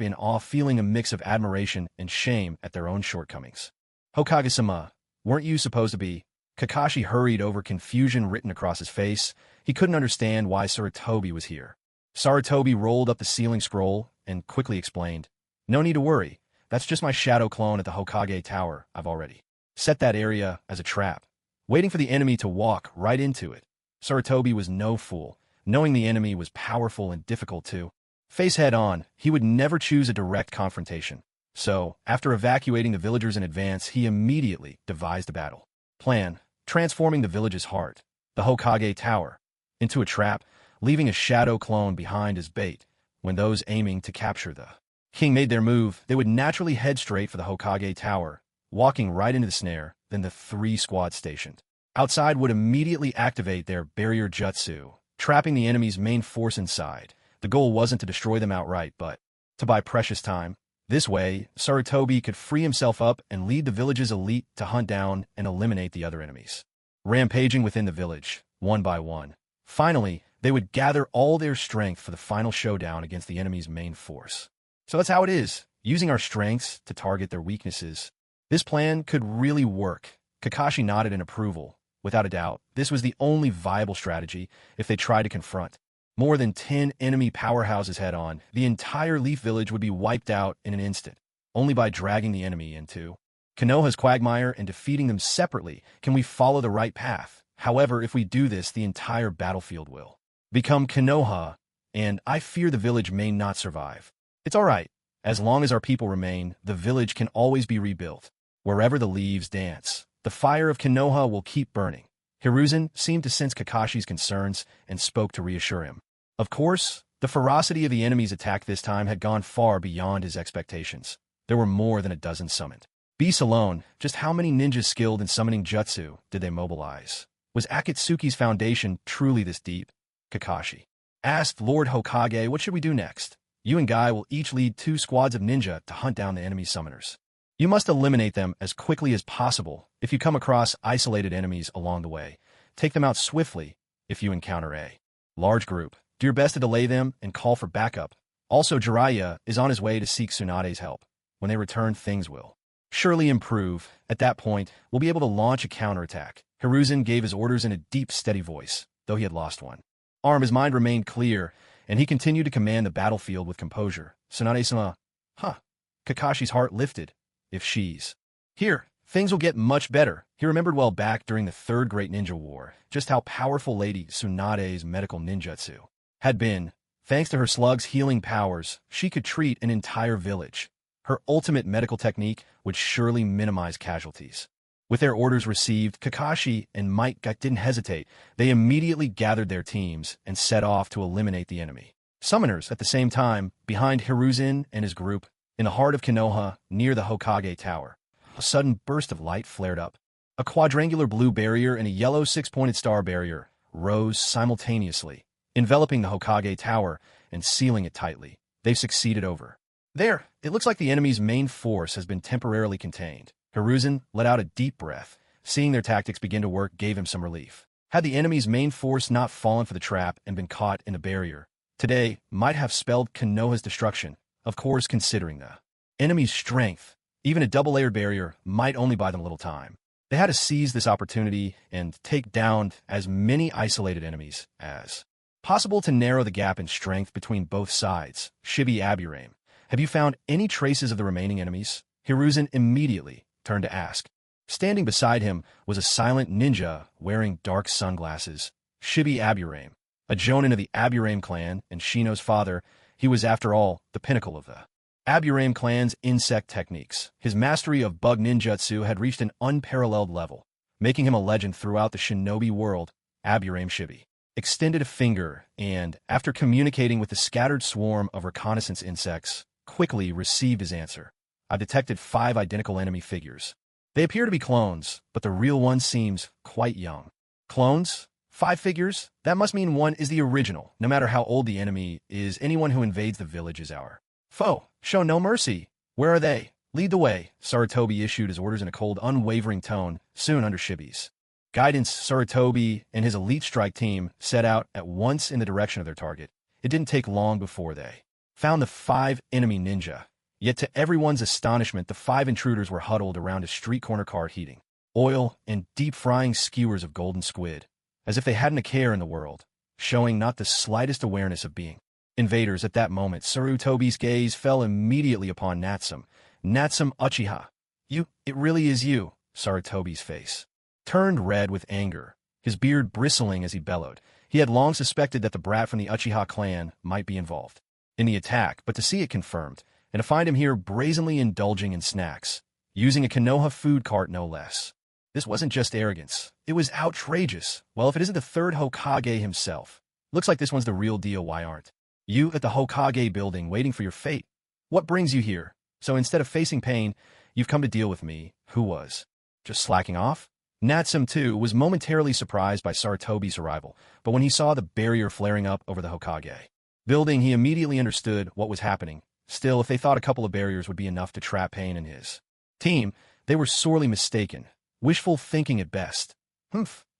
in awe, feeling a mix of admiration and shame at their own shortcomings. Hokage-sama, weren't you supposed to be? Kakashi hurried over, confusion written across his face. He couldn't understand why Sarutobi was here. Sarutobi rolled up the sealing scroll and quickly explained, no need to worry. That's just my shadow clone at the Hokage Tower. I've already set that area as a trap, waiting for the enemy to walk right into it. Sarutobi was no fool. Knowing the enemy was powerful and difficult to face head-on, he would never choose a direct confrontation. So, after evacuating the villagers in advance, he immediately devised a battle plan, transforming the village's heart, the Hokage Tower, into a trap, leaving a shadow clone behind as bait. When those aiming to capture the king made their move, they would naturally head straight for the Hokage Tower, walking right into the snare. Then the three squads stationed outside would immediately activate their barrier jutsu, trapping the enemy's main force inside. The goal wasn't to destroy them outright, but to buy precious time. This way, Sarutobi could free himself up and lead the village's elite to hunt down and eliminate the other enemies. Rampaging within the village, one by one. Finally, they would gather all their strength for the final showdown against the enemy's main force. So that's how it is, using our strengths to target their weaknesses. This plan could really work. Kakashi nodded in approval. Without a doubt, this was the only viable strategy if they tried to confront more than 10 enemy powerhouses head-on. The entire Leaf Village would be wiped out in an instant, only by dragging the enemy into Konoha's quagmire and defeating them separately can we follow the right path. However, if we do this, the entire battlefield will become Konoha, and I fear the village may not survive. It's all right. As long as our people remain, the village can always be rebuilt. Wherever the leaves dance, the fire of Konoha will keep burning. Hiruzen seemed to sense Kakashi's concerns and spoke to reassure him. Of course, the ferocity of the enemy's attack this time had gone far beyond his expectations. There were more than a dozen summoned beasts alone. Just how many ninjas skilled in summoning jutsu did they mobilize? Was Akatsuki's foundation truly this deep? Kakashi asked Lord Hokage, what should we do next? You and Guy will each lead 2 squads of ninja to hunt down the enemy summoners. You must eliminate them as quickly as possible. If you come across isolated enemies along the way, take them out swiftly. If you encounter a large group, do your best to delay them and call for backup. Also, Jiraiya is on his way to seek Tsunade's help. When they return, things will surely improve. At that point, we'll be able to launch a counterattack. Hiruzen gave his orders in a deep, steady voice, though he had lost one arm. His mind remained clear, and he continued to command the battlefield with composure. Tsunade-sama. Kakashi's heart lifted. If she's here, things will get much better. He remembered well back during the Third Great Ninja War, just how powerful Lady Tsunade's medical ninjutsu had been. Thanks to her slug's healing powers, she could treat an entire village. Her ultimate medical technique would surely minimize casualties. With their orders received, Kakashi and Might didn't hesitate. They immediately gathered their teams and set off to eliminate the enemy summoners. At the same time, behind Hiruzen and his group, in the heart of Konoha, near the Hokage Tower, a sudden burst of light flared up. A quadrangular blue barrier and a yellow 6-pointed star barrier rose simultaneously, enveloping the Hokage Tower and sealing it tightly. They've succeeded over there. It looks like the enemy's main force has been temporarily contained. Hiruzen let out a deep breath. Seeing their tactics begin to work gave him some relief. Had the enemy's main force not fallen for the trap and been caught in the barrier, today might have spelled Konoha's destruction. Of course, considering the enemy's strength, even a double-layered barrier might only buy them a little time. They had to seize this opportunity and take down as many isolated enemies as possible to narrow the gap in strength between both sides. Shibi Aburame, have you found any traces of the remaining enemies? Hiruzen immediately turned to ask. Standing beside him was a silent ninja wearing dark sunglasses. Shibi Aburame, a jonin of the Aburame clan and Shino's father. He was, after all, the pinnacle of the Aburame clan's insect techniques. His mastery of bug ninjutsu had reached an unparalleled level, making him a legend throughout the shinobi world. Aburame Shibi extended a finger and, after communicating with the scattered swarm of reconnaissance insects, quickly received his answer. I've detected 5 identical enemy figures. They appear to be clones, but the real one seems quite young. Clones? 5 figures? That must mean one is the original. No matter how old the enemy is, anyone who invades the village is our foe. Show no mercy. Where are they? Lead the way. Sarutobi issued his orders in a cold, unwavering tone. Soon, under Shibi's guidance, Sarutobi and his elite strike team set out at once in the direction of their target. It didn't take long before they found the 5 enemy ninja. Yet to everyone's astonishment, the 5 intruders were huddled around a street corner cart heating oil and deep-frying skewers of golden squid, as if they hadn't a care in the world, showing not the slightest awareness of being invaders. At that moment, Sarutobi's gaze fell immediately upon Natsum. Natsum Uchiha. It really is you. Sarutobi's face turned red with anger, his beard bristling as he bellowed. He had long suspected that the brat from the Uchiha clan might be involved in the attack, but to see it confirmed, and to find him here brazenly indulging in snacks, using a Konoha food cart no less. This wasn't just arrogance. It was outrageous. Well, if it isn't the 3rd Hokage himself. Looks like this one's the real deal. Why aren't you at the Hokage building waiting for your fate? What brings you here? So instead of facing pain, you've come to deal with me. Who was just slacking off? Natsum, too, was momentarily surprised by Sarutobi's arrival, but when he saw the barrier flaring up over the Hokage building, he immediately understood what was happening. Still, if they thought a couple of barriers would be enough to trap Pain and his team, they were sorely mistaken. Wishful thinking at best.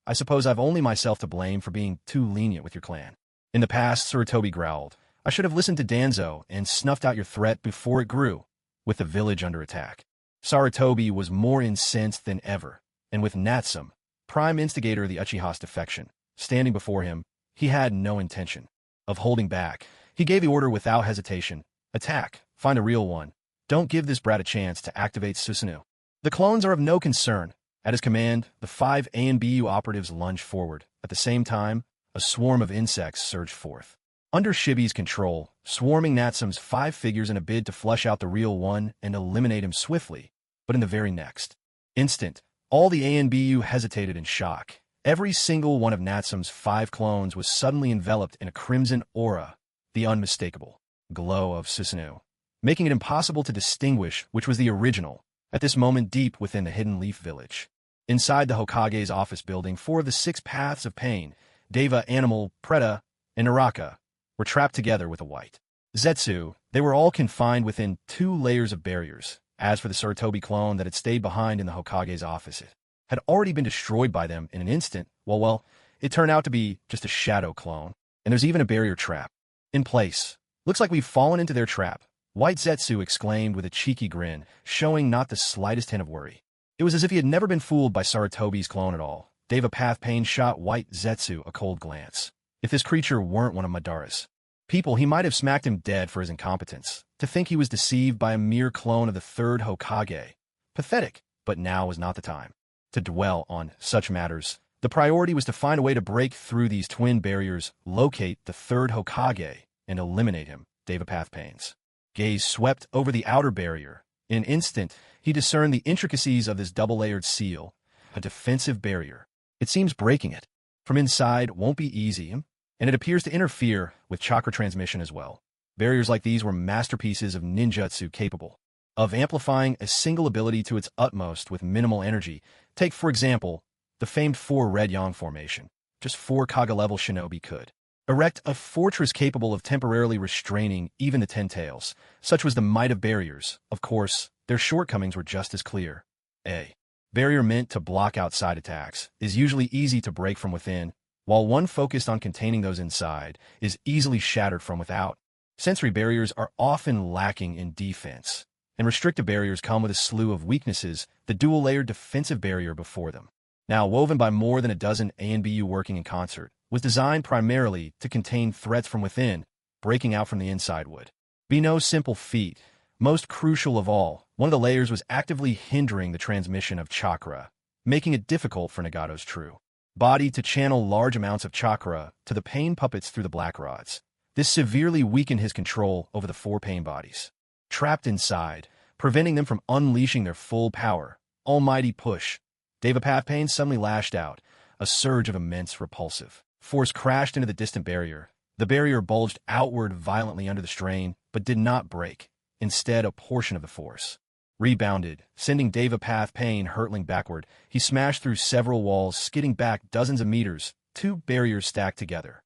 I suppose I've only myself to blame for being too lenient with your clan. In the past, Sarutobi growled, I should have listened to Danzo and snuffed out your threat before it grew, with the village under attack. Sarutobi was more incensed than ever, and with Natsum, prime instigator of the Uchiha's defection, standing before him, he had no intention of holding back. He gave the order without hesitation. Attack. Find a real one. Don't give this brat a chance to activate Susanoo. The clones are of no concern. At his command, the 5 ANBU operatives lunged forward. At the same time, a swarm of insects surged forth. Under Shibi's control, swarming Natsum's 5 figures in a bid to flush out the real one and eliminate him swiftly, but in the very next instant, all the ANBU hesitated in shock. Every single one of Natsum's 5 clones was suddenly enveloped in a crimson aura, the unmistakable glow of Susanoo, making it impossible to distinguish which was the original, at this moment deep within the Hidden Leaf Village. Inside the Hokage's office building, 4 of the 6 paths of pain, Deva, Animal, Preta, and Naraka, were trapped together with a white Zetsu. They were all confined within 2 layers of barriers. As for the Sarutobi clone that had stayed behind in the Hokage's office, it had already been destroyed by them in an instant. Well, it turned out to be just a shadow clone, and there's even a barrier trap in place. Looks like we've fallen into their trap, White Zetsu exclaimed with a cheeky grin, showing not the slightest hint of worry. It was as if he had never been fooled by Sarutobi's clone at all. Deva Path Pain shot White Zetsu a cold glance. If this creature weren't one of Madara's people, he might have smacked him dead for his incompetence. To think he was deceived by a mere clone of the 3rd Hokage. Pathetic, but now was not the time to dwell on such matters. The priority was to find a way to break through these twin barriers, locate the 3rd Hokage, and eliminate him. Deva Path Pain's gaze swept over the outer barrier. In an instant, he discerned the intricacies of this double-layered seal, a defensive barrier. It seems breaking it from inside won't be easy, and it appears to interfere with chakra transmission as well. Barriers like these were masterpieces of ninjutsu capable of amplifying a single ability to its utmost with minimal energy. Take, for example, the famed 4 Red Yang formation. Just 4 Kaga-level shinobi could erect a fortress capable of temporarily restraining even the 10 tails. Such was the might of barriers. Of course, their shortcomings were just as clear. A barrier meant to block outside attacks is usually easy to break from within, while one focused on containing those inside is easily shattered from without. Sensory barriers are often lacking in defense, and restrictive barriers come with a slew of weaknesses, the dual-layered defensive barrier before them. Now woven by more than a dozen ANBU working in concert, was designed primarily to contain threats from within. Breaking out from the inside would be no simple feat. Most crucial of all, one of the layers was actively hindering the transmission of chakra, making it difficult for Nagato's true body to channel large amounts of chakra to the pain puppets through the black rods. This severely weakened his control over the 4 pain bodies trapped inside, preventing them from unleashing their full power. Almighty push. Deva Path Pain suddenly lashed out. A surge of immense repulsive force crashed into the distant barrier. The barrier bulged outward violently under the strain, but did not break. Instead, a portion of the force rebounded, sending Deva Path Pain hurtling backward. He smashed through several walls, skidding back dozens of meters, 2 barriers stacked together.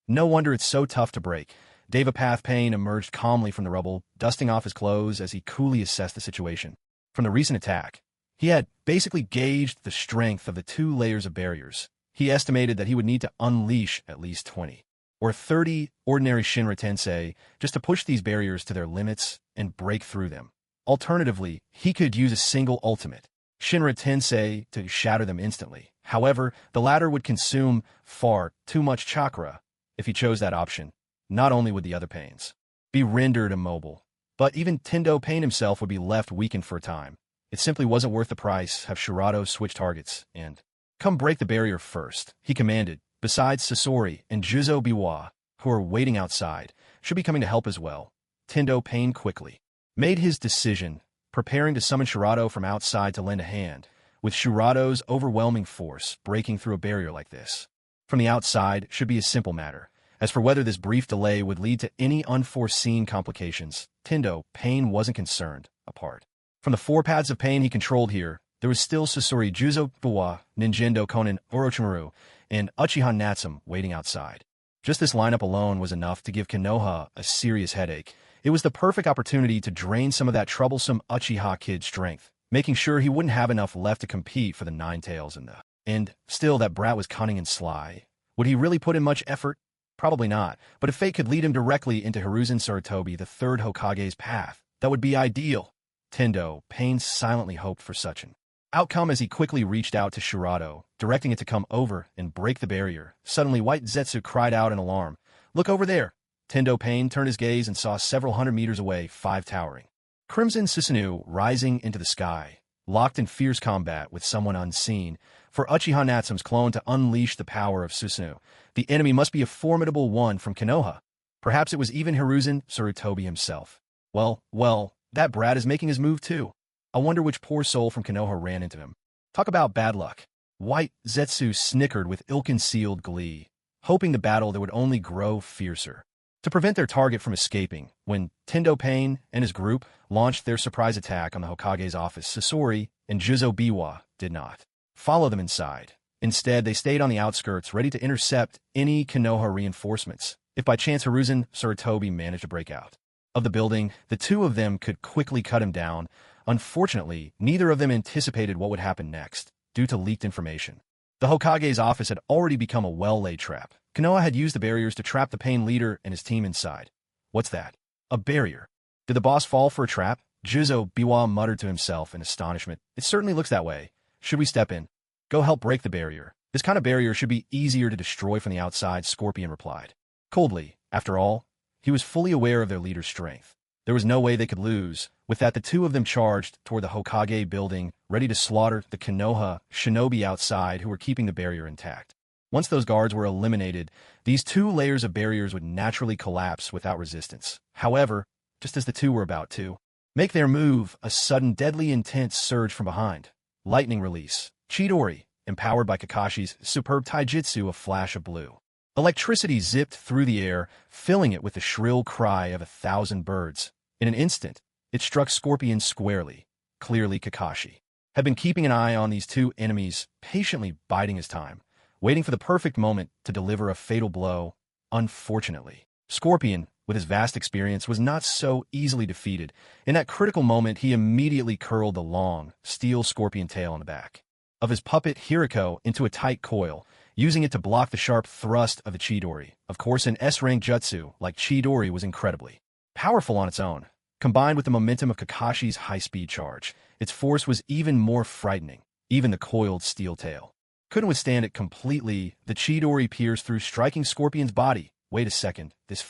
No wonder it's so tough to break. Deva Path Pain emerged calmly from the rubble, dusting off his clothes as he coolly assessed the situation. From the recent attack, he had basically gauged the strength of the 2 layers of barriers. He estimated that he would need to unleash at least 20 or 30 ordinary Shinra Tensei just to push these barriers to their limits and break through them. Alternatively, he could use a single ultimate Shinra Tensei to shatter them instantly. However, the latter would consume far too much chakra. If he chose that option, not only would the other pains be rendered immobile, but even Tendo Pain himself would be left weakened for a time. It simply wasn't worth the price. Have Shirato switch targets and come break the barrier first, he commanded. Besides Sasori and Juzo Biwa, who are waiting outside, should be coming to help as well. Tendo Pain quickly made his decision, preparing to summon Shirato from outside to lend a hand. With Shirato's overwhelming force breaking through a barrier like this from the outside should be a simple matter. As for whether this brief delay would lead to any unforeseen complications, Tendo Pain wasn't concerned. Apart from the 4 paths of pain he controlled here, there was still Sasori, Juzo Biwa, Ninjendo Konan, Orochimaru, and Uchiha Natsum waiting outside. Just this lineup alone was enough to give Konoha a serious headache. It was the perfect opportunity to drain some of that troublesome Uchiha kid's strength, making sure he wouldn't have enough left to compete for the 9 tails in the And still, that brat was cunning and sly. Would he really put in much effort? Probably not, but if fate could lead him directly into Hiruzen Sarutobi, the third Hokage's path, that would be ideal. Tendo Pain silently hoped for such an outcome as he quickly reached out to Shirado, directing it to come over and break the barrier. Suddenly, White Zetsu cried out in alarm. "Look over there!" Tendo Pain turned his gaze and saw several hundred meters away, 5 towering Crimson Susanoo rising into the sky, locked in fierce combat with someone unseen. For Uchiha Natsume's clone to unleash the power of Susanoo, the enemy must be a formidable one from Konoha. Perhaps it was even Hiruzen Sarutobi himself. Well, that brat is making his move too. I wonder which poor soul from Konoha ran into him. Talk about bad luck. White Zetsu snickered with ill-concealed glee, hoping the battle that would only grow fiercer. To prevent their target from escaping, when Tendo Pain and his group launched their surprise attack on the Hokage's office, Sasori and Juzo Biwa did not follow them inside. Instead, they stayed on the outskirts, ready to intercept any Konoha reinforcements, if by chance Hiruzen Sarutobi managed to break out of the building. The two of them could quickly cut him down. Unfortunately, neither of them anticipated what would happen next, due to leaked information. The Hokage's office had already become a well-laid trap. Konoha had used the barriers to trap the Pain leader and his team inside. What's that? A barrier? Did the boss fall for a trap? Juzo Biwa muttered to himself in astonishment. It certainly looks that way. Should we step in? Go help break the barrier. This kind of barrier should be easier to destroy from the outside, Scorpion replied. Coldly, after all, he was fully aware of their leader's strength. There was no way they could lose. With that, the two of them charged toward the Hokage building, ready to slaughter the Konoha shinobi outside who were keeping the barrier intact. Once those guards were eliminated, these 2 layers of barriers would naturally collapse without resistance. However, just as the two were about to make their move, a sudden deadly intense surge from behind. Lightning release. Chidori, empowered by Kakashi's superb taijutsu, a flash of blue electricity zipped through the air, filling it with the shrill cry of 1,000 birds. In an instant, it struck Scorpion squarely. Clearly, Kakashi had been keeping an eye on these two enemies, patiently biding his time, waiting for the perfect moment to deliver a fatal blow. Unfortunately, Scorpion, with his vast experience, was not so easily defeated. In that critical moment, he immediately curled the long, steel scorpion tail on the back of his puppet Hiriko into a tight coil, using it to block the sharp thrust of the Chidori. Of course, an S-rank jutsu like Chidori was incredibly powerful on its own. Combined with the momentum of Kakashi's high-speed charge, its force was even more frightening. Even the coiled steel tail couldn't withstand it completely. The Chidori pierced through, striking Scorpion's body. Wait a second, this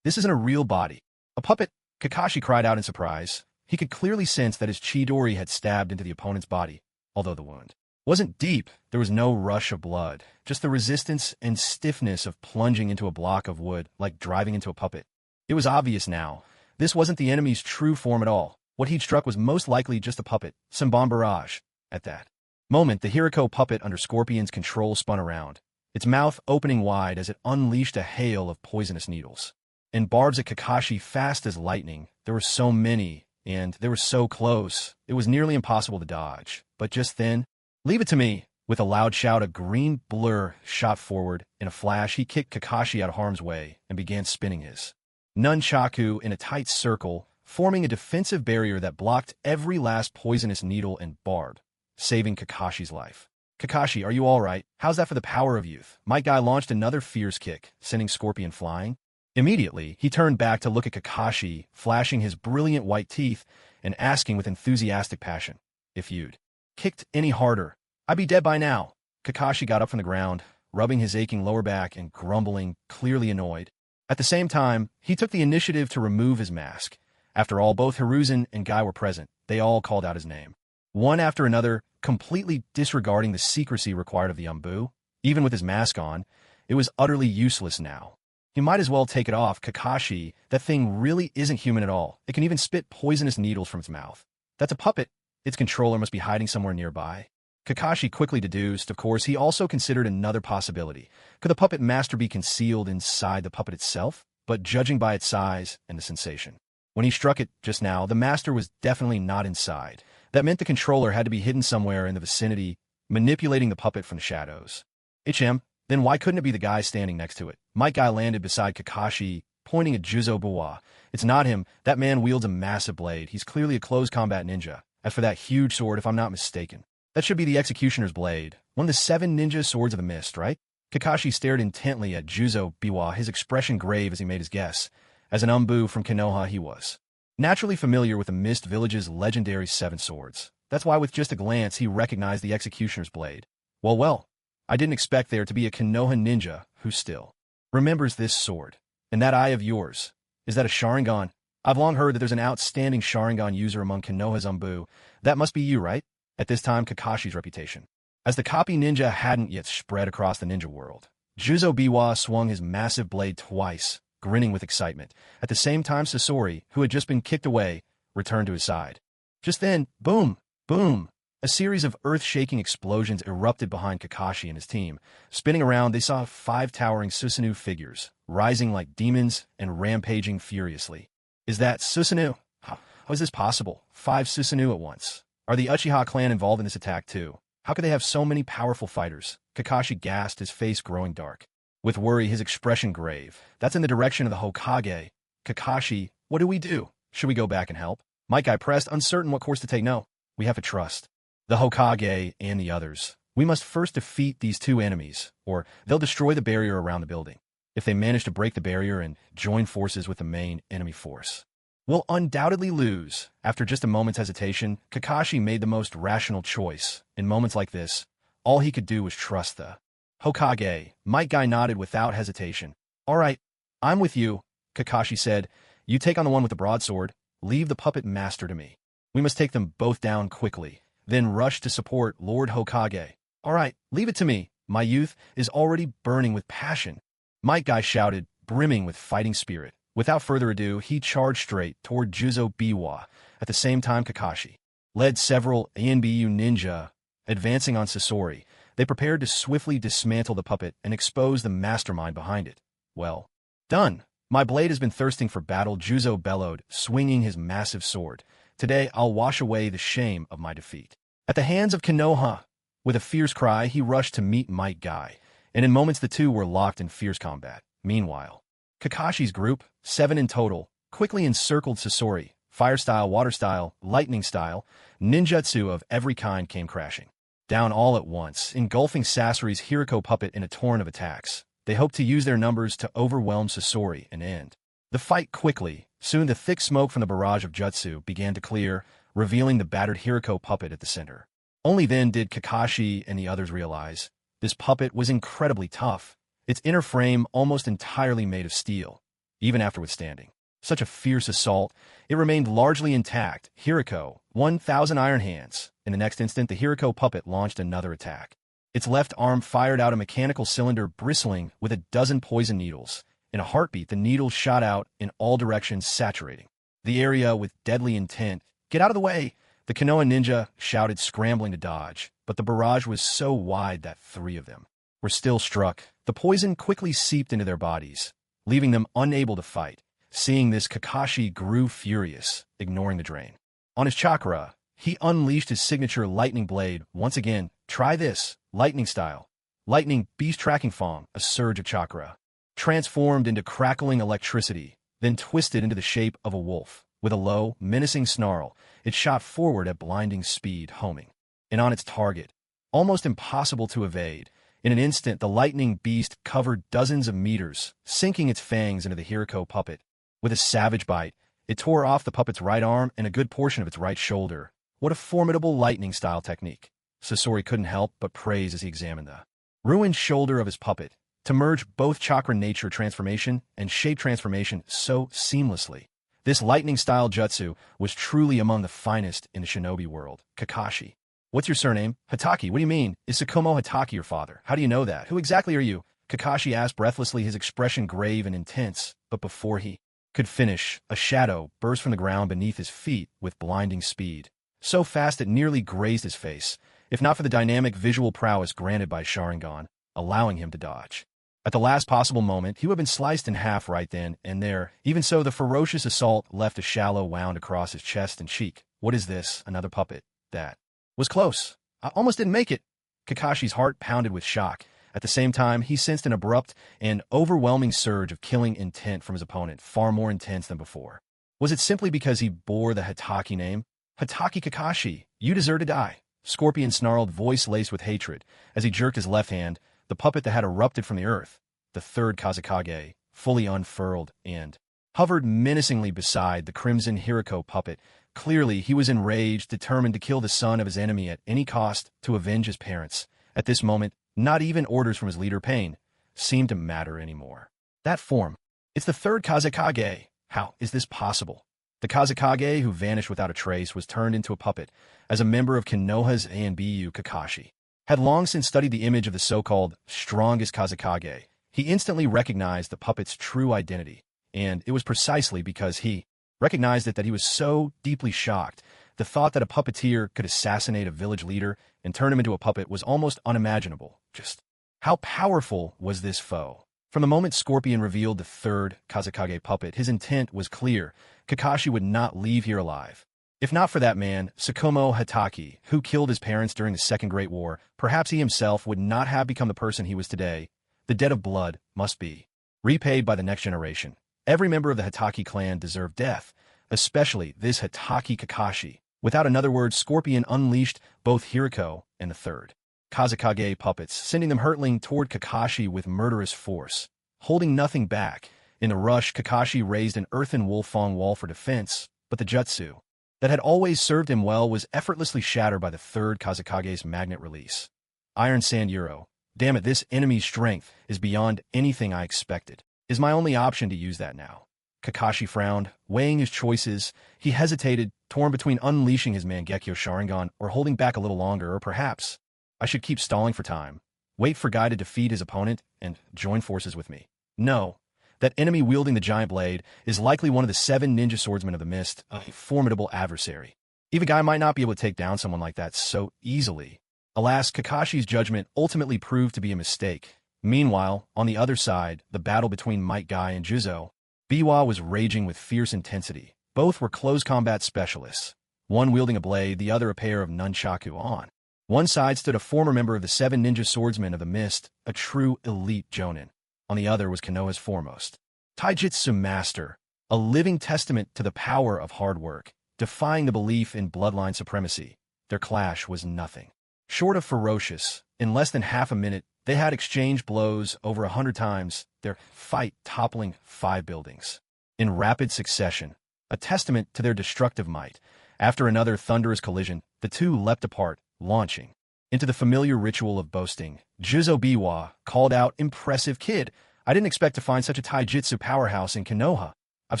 isn't a real body. A puppet? Kakashi cried out in surprise. He could clearly sense that his Chidori had stabbed into the opponent's body. Although the wound wasn't deep, there was no rush of blood, just the resistance and stiffness of plunging into a block of wood, like driving into a puppet. It was obvious now. This wasn't the enemy's true form at all. What he'd struck was most likely just a puppet, some bomb barrage. At that moment, the Hiriko puppet under Scorpion's control spun around, its mouth opening wide as it unleashed a hail of poisonous needles and barbs at Kakashi fast as lightning. There were so many, and they were so close, it was nearly impossible to dodge. But just then, "Leave it to me!" With a loud shout, a green blur shot forward. In a flash, he kicked Kakashi out of harm's way and began spinning his nunchaku in a tight circle, forming a defensive barrier that blocked every last poisonous needle and barb, saving Kakashi's life. "Kakashi, are you all right? How's that for the power of youth?" My guy launched another fierce kick, sending Scorpion flying. Immediately, he turned back to look at Kakashi, flashing his brilliant white teeth and asking with enthusiastic passion, "If you'd kicked any harder, I'd be dead by now." Kakashi got up from the ground, rubbing his aching lower back and grumbling, clearly annoyed. At the same time, he took the initiative to remove his mask. After all, both Hiruzen and Guy were present. They all called out his name, one after another, completely disregarding the secrecy required of the Umbu. Even with his mask on, it was utterly useless now. He might as well take it off. "Kakashi, that thing really isn't human at all. It can even spit poisonous needles from its mouth. That's a puppet. Its controller must be hiding somewhere nearby." Kakashi quickly deduced. Of course, he also considered another possibility. Could the puppet master be concealed inside the puppet itself? But judging by its size and the sensation, when he struck it just now, the master was definitely not inside. That meant the controller had to be hidden somewhere in the vicinity, manipulating the puppet from the shadows. Then why couldn't it be the guy standing next to it? My guy landed beside Kakashi, pointing at Juzo Biwa. "It's not him. That man wields a massive blade. He's clearly a close combat ninja. As for that huge sword, if I'm not mistaken, That should be the Executioner's Blade, one of the 7 ninja swords of the mist, right? Kakashi stared intently at Juzo Biwa, his expression grave as he made his guess. As an umbu from Konoha, he was naturally familiar with the Mist Village's legendary 7 swords. That's why with just a glance he recognized the Executioner's Blade. Well, I didn't expect there to be a Konoha ninja who still remembers this sword. And that eye of yours, is that a Sharingan? I've long heard that there's an outstanding Sharingan user among Konoha's umbu. That must be you, right? At this time, Kakashi's reputation as the copy ninja hadn't yet spread across the ninja world. Juzo Biwa swung his massive blade twice, grinning with excitement. At the same time, Sasori, who had just been kicked away, returned to his side. Just then, boom, boom, a series of earth-shaking explosions erupted behind Kakashi and his team. Spinning around, they saw 5 towering Susanoo figures, rising like demons and rampaging furiously. Is that Susanoo? How is this possible? 5 Susanoo at once. Are the Uchiha clan involved in this attack too? How could they have so many powerful fighters? Kakashi gasped, his face growing dark. With worry, his expression grave. That's in the direction of the Hokage. Kakashi, what do we do? Should we go back and help? Might Guy pressed, uncertain what course to take. No, we have to trust the Hokage and the others. We must first defeat these 2 enemies, or they'll destroy the barrier around the building. If they manage to break the barrier and join forces with the main enemy force, we'll undoubtedly lose. After just a moment's hesitation, Kakashi made the most rational choice. In moments like this, all he could do was trust the Hokage. Might Guy nodded without hesitation. All right, I'm with you, Kakashi said. You take on the one with the broadsword. Leave the puppet master to me. We must take them both down quickly, then rush to support Lord Hokage. All right, leave it to me. My youth is already burning with passion. Might Guy shouted, brimming with fighting spirit. Without further ado, he charged straight toward Juzo Biwa. At the same time, Kakashi led several ANBU ninja, advancing on Sasori. They prepared to swiftly dismantle the puppet and expose the mastermind behind it. Well done. My blade has been thirsting for battle, Juzo bellowed, swinging his massive sword. Today, I'll wash away the shame of my defeat at the hands of Konoha. With a fierce cry, he rushed to meet Might Guy, and in moments the two were locked in fierce combat. Meanwhile, Kakashi's group, 7 in total, quickly encircled Sasori. Fire style, water style, lightning style, ninjutsu of every kind came crashing down all at once, engulfing Sasori's Hiriko puppet in a torrent of attacks. They hoped to use their numbers to overwhelm Sasori and end the fight quickly. Soon the thick smoke from the barrage of jutsu began to clear, revealing the battered Hiriko puppet at the center. Only then did Kakashi and the others realize this puppet was incredibly tough, its inner frame almost entirely made of steel. Even after withstanding such a fierce assault, it remained largely intact. Hiriko, 1,000 iron hands. In the next instant, the Hiriko puppet launched another attack. Its left arm fired out a mechanical cylinder bristling with a dozen poison needles. In a heartbeat, the needles shot out in all directions, saturating the area with deadly intent. Get out of the way! The Konoha ninja shouted, scrambling to dodge, but the barrage was so wide that 3 of them were still struck. The poison quickly seeped into their bodies, leaving them unable to fight. Seeing this, Kakashi grew furious, ignoring the drain on his chakra. He unleashed his signature lightning blade once again. Try this, lightning style. Lightning beast tracking fong, a surge of chakra transformed into crackling electricity, then twisted into the shape of a wolf. With a low, menacing snarl, it shot forward at blinding speed, homing in on its target. Almost impossible to evade. In an instant, the lightning beast covered dozens of meters, sinking its fangs into the Hiriko puppet. With a savage bite, it tore off the puppet's right arm and a good portion of its right shoulder. What a formidable lightning-style technique. Sasori couldn't help but praise as he examined the ruined shoulder of his puppet. To merge both chakra nature transformation and shape transformation so seamlessly, this lightning-style jutsu was truly among the finest in the shinobi world. Kakashi. What's your surname? Hataki. What do you mean? Is Tsukumo Hataki your father? How do you know that? Who exactly are you? Kakashi asked breathlessly, his expression grave and intense. But before he could finish, a shadow burst from the ground beneath his feet with blinding speed. So fast it nearly grazed his face, if not for the dynamic visual prowess granted by Sharingan, allowing him to dodge. At the last possible moment, he would have been sliced in half right then and there. Even so, the ferocious assault left a shallow wound across his chest and cheek. What is this? Another puppet? That was close. I almost didn't make it. Kakashi's heart pounded with shock. At the same time, he sensed an abrupt and overwhelming surge of killing intent from his opponent, far more intense than before. Was it simply because he bore the Hataki name? Hataki Kakashi, you deserve to die. Scorpion snarled, voice laced with hatred, as he jerked his left hand, the puppet that had erupted from the earth, the third Kazekage, fully unfurled, and hovered menacingly beside the crimson Hiriko puppet. Clearly, he was enraged, determined to kill the son of his enemy at any cost to avenge his parents. At this moment, not even orders from his leader, Pain, seemed to matter anymore. That form. It's the third Kazekage. How is this possible? The Kazekage who vanished without a trace was turned into a puppet, as a member of Konoha's ANBU Kakashi had long since studied the image of the so-called strongest Kazekage. He instantly recognized the puppet's true identity, and it was precisely because he recognized it that he was so deeply shocked. The thought that a puppeteer could assassinate a village leader and turn him into a puppet was almost unimaginable. Just how powerful was this foe? From the moment Scorpion revealed the third Kazekage puppet, his intent was clear. Kakashi would not leave here alive. If not for that man, Tsukumo Hatake, who killed his parents during the Second Great War, perhaps he himself would not have become the person he was today. The debt of blood must be repaid by the next generation. Every member of the Hatake clan deserved death, especially this Hatake Kakashi. Without another word, Scorpion unleashed both Hiriko and the third Kazekage puppets, sending them hurtling toward Kakashi with murderous force. Holding nothing back, in the rush, Kakashi raised an earthen wolfong wall for defense, but the jutsu that had always served him well was effortlessly shattered by the third Kazekage's magnet release. Iron Sand Euro. Damn it, this enemy's strength is beyond anything I expected. Is my only option to use that now? Kakashi frowned, weighing his choices. He hesitated, torn between unleashing his Mangekyo Sharingan or holding back a little longer, or perhaps I should keep stalling for time, wait for Guy to defeat his opponent, and join forces with me. No, that enemy wielding the giant blade is likely one of the 7 ninja swordsmen of the mist, a formidable adversary. Even Guy might not be able to take down someone like that so easily. Alas, Kakashi's judgment ultimately proved to be a mistake. Meanwhile, on the other side, the battle between Might Guy and Juzo Biwa was raging with fierce intensity. Both were close combat specialists, one wielding a blade, the other a pair of nunchaku. On one side stood a former member of the 7 ninja swordsmen of the mist, a true elite jonin. On the other was Konoha's foremost taijutsu master, a living testament to the power of hard work, defying the belief in bloodline supremacy. Their clash was nothing short of ferocious. In less than half a minute, they had exchanged blows over 100 times, their fight toppling 5 buildings in rapid succession, a testament to their destructive might. After another thunderous collision, the two leapt apart, launching into the familiar ritual of boasting. Juzo Biwa called out, "Impressive kid. I didn't expect to find such a taijutsu powerhouse in Konoha. I've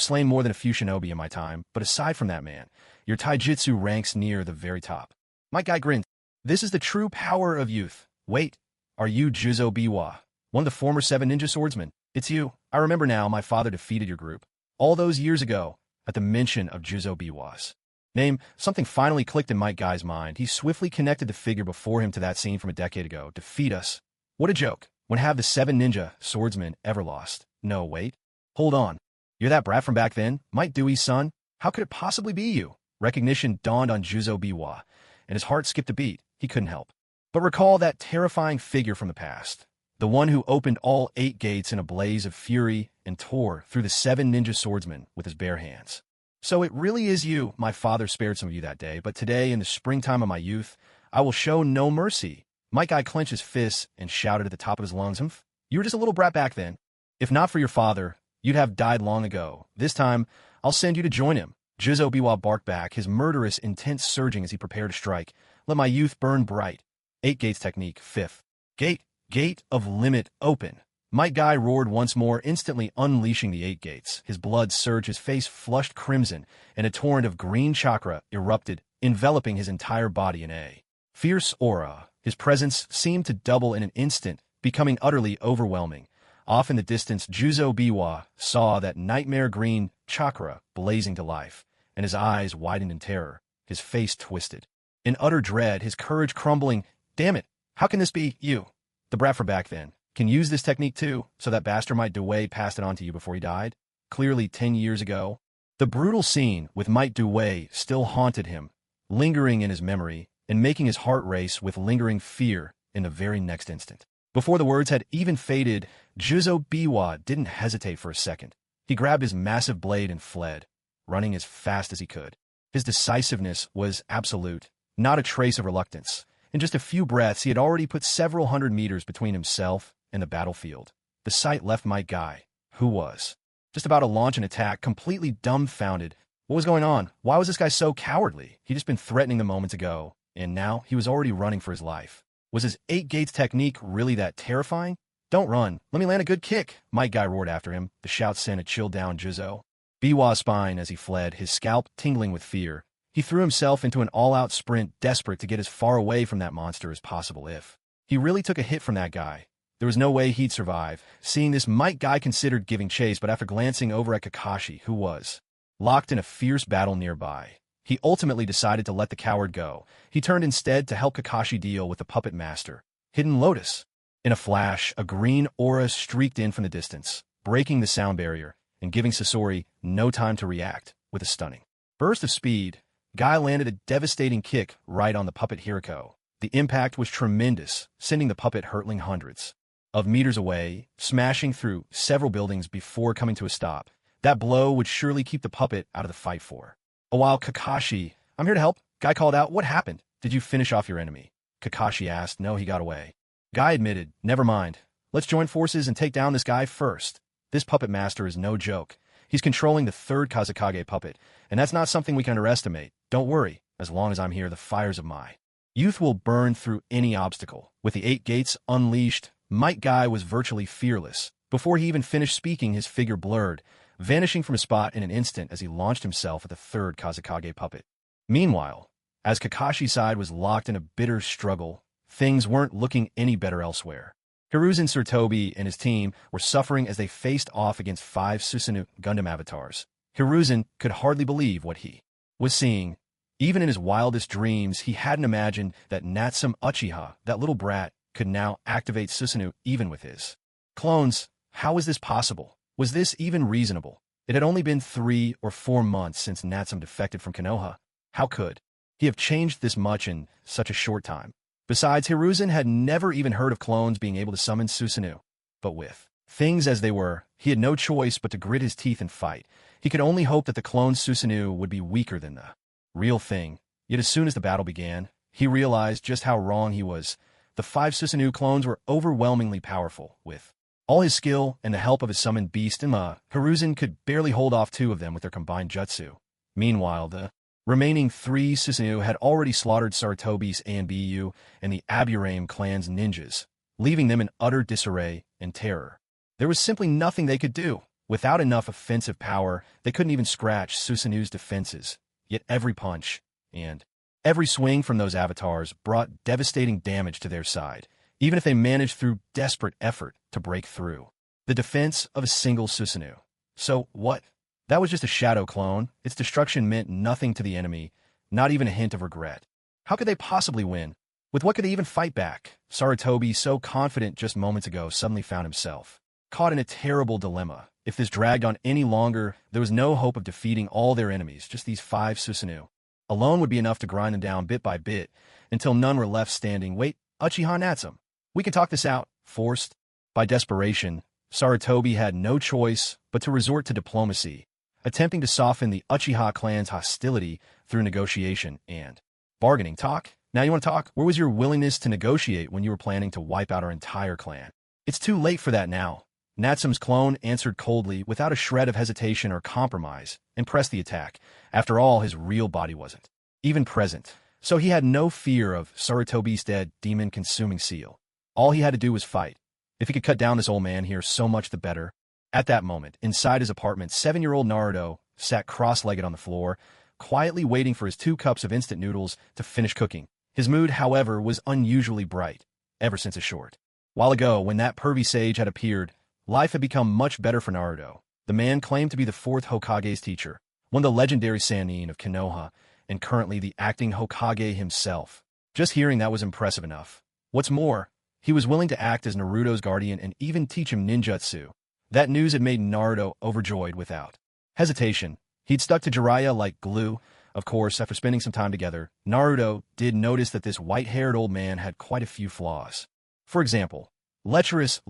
slain more than a few shinobi in my time, but aside from that, man, your taijutsu ranks near the very top." My guy grinned. This is the true power of youth. Wait, are you Juzo Biwa, one of the former 7 ninja swordsmen? It's you. I remember now, my father defeated your group all those years ago. At the mention of Juzo Biwa's name, something finally clicked in Might Guy's mind. He swiftly connected the figure before him to that scene from a decade ago. Defeat us? What a joke. When have the 7 ninja swordsmen ever lost? No, wait. Hold on. You're that brat from back then? Might Dewey's son? How could it possibly be you? Recognition dawned on Juzo Biwa, and his heart skipped a beat. He couldn't help but recall that terrifying figure from the past, the one who opened all 8 gates in a blaze of fury and tore through the 7 ninja swordsmen with his bare hands. So it really is you. My father spared some of you that day, but today, in the springtime of my youth, I will show no mercy. Might Guy clenched his fists and shouted at the top of his lungs, "Humph, you were just a little brat back then. If not for your father, you'd have died long ago. This time, I'll send you to join him." Juzo Biwa barked back, his murderous intent surging as he prepared to strike. "Let my youth burn bright." 8 gates technique, 5th. Gate of limit open. Might Guy roared once more, instantly unleashing the 8 gates. His blood surged, his face flushed crimson, and a torrent of green chakra erupted, enveloping his entire body in a fierce aura. His presence seemed to double in an instant, becoming utterly overwhelming. Off in the distance, Juzo Biwa saw that nightmare green chakra blazing to life, and his eyes widened in terror, his face twisted in utter dread, his courage crumbling. Damn it, how can this be you? The brat from back then can use this technique too, so that bastard Might Dewey passed it on to you before he died? Clearly 10 years ago. The brutal scene with Might Dewey still haunted him, lingering in his memory and making his heart race with lingering fear in the very next instant. Before the words had even faded, Juzo Biwa didn't hesitate for a second. He grabbed his massive blade and fled, running as fast as he could. His decisiveness was absolute. Not a trace of reluctance. In just a few breaths, he had already put several hundred meters between himself and the battlefield. The sight left my guy, who was just about to launch an attack, completely dumbfounded. What was going on? Why was this guy so cowardly? He'd just been threatening them moments ago, and now he was already running for his life. Was his 8 gates technique really that terrifying? Don't run. Let me land a good kick, Mike Guy roared after him. The shout sent a chill down Jizo Biwa's spine as he fled, his scalp tingling with fear. He threw himself into an all-out sprint, desperate to get as far away from that monster as possible. If he really took a hit from that guy, there was no way he'd survive. Seeing this, Mike Guy considered giving chase, but after glancing over at Kakashi, who was locked in a fierce battle nearby, he ultimately decided to let the coward go. He turned instead to help Kakashi deal with the puppet master, Hidden Lotus. In a flash, a green aura streaked in from the distance, breaking the sound barrier and giving Sasori no time to react. With a stunning burst of speed, Guy landed a devastating kick right on the puppet Hiriko. The impact was tremendous, sending the puppet hurtling hundreds of meters away, smashing through several buildings before coming to a stop. That blow would surely keep the puppet out of the fight for a while. Kakashi, I'm here to help, Guy called out. What happened? Did you finish off your enemy? Kakashi asked. No, he got away. Guy admitted. Never mind. Let's join forces and take down this guy first. This puppet master is no joke. He's controlling the 3rd Kazekage puppet, and that's not something we can underestimate. Don't worry. As long as I'm here, the fires of my youth will burn through any obstacle. With the 8 gates unleashed, Mike Guy was virtually fearless. Before he even finished speaking, his figure blurred, vanishing from his spot in an instant as he launched himself at the 3rd Kazekage puppet. Meanwhile, as Kakashi's side was locked in a bitter struggle, things weren't looking any better elsewhere. Hiruzen Sarutobi and his team were suffering as they faced off against 5 Susanoo Gundam avatars. Hiruzen could hardly believe what he was seeing. Even in his wildest dreams, he hadn't imagined that Natsume Uchiha, that little brat, could now activate Susanoo even with his clones. How was this possible? Was this even reasonable? It had only been 3 or 4 months since Natsume defected from Konoha. How could he have changed this much in such a short time? Besides, Hiruzen had never even heard of clones being able to summon Susanoo. But with things as they were, he had no choice but to grit his teeth and fight. He could only hope that the clone Susanoo would be weaker than the real thing. Yet as soon as the battle began, he realized just how wrong he was. The 5 Susanoo clones were overwhelmingly powerful. With all his skill and the help of his summoned beast Ima, Hiruzen could barely hold off 2 of them with their combined jutsu. Meanwhile, the remaining 3 Susanoo had already slaughtered Sarutobi's Anbu and the Aburame clan's ninjas, leaving them in utter disarray and terror. There was simply nothing they could do. Without enough offensive power, they couldn't even scratch Susanoo's defenses. Yet every punch and every swing from those avatars brought devastating damage to their side, even if they managed through desperate effort to break through the defense of a single Susanoo. So what? That was just a shadow clone. Its destruction meant nothing to the enemy, not even a hint of regret. How could they possibly win? With what could they even fight back? Sarutobi, so confident just moments ago, suddenly found himself caught in a terrible dilemma. If this dragged on any longer, there was no hope of defeating all their enemies. Just these 5 Susanoo alone would be enough to grind them down bit by bit until none were left standing. Wait, Uchiha Natsume, we can talk this out. Forced by desperation, Sarutobi had no choice but to resort to diplomacy, attempting to soften the Uchiha clan's hostility through negotiation and bargaining. Talk? Now you want to talk? Where was your willingness to negotiate when you were planning to wipe out our entire clan? It's too late for that now. Natsume's clone answered coldly, without a shred of hesitation or compromise, and pressed the attack. After all, his real body wasn't even present, so he had no fear of Sarutobi's dead demon-consuming seal. All he had to do was fight. If he could cut down this old man here, so much the better. At that moment, inside his apartment, 7-year-old Naruto sat cross-legged on the floor, quietly waiting for his 2 cups of instant noodles to finish cooking. His mood, however, was unusually bright, ever since a short while ago when that pervy sage had appeared. Life had become much better for Naruto. The man claimed to be the 4th Hokage's teacher, one of the legendary Sannin of Konoha, and currently the acting Hokage himself. Just hearing that was impressive enough. What's more, he was willing to act as Naruto's guardian and even teach him ninjutsu. That news had made Naruto overjoyed without hesitation. He'd stuck to Jiraiya like glue. Of course, after spending some time together, Naruto did notice that this white-haired old man had quite a few flaws. For example, lecherous,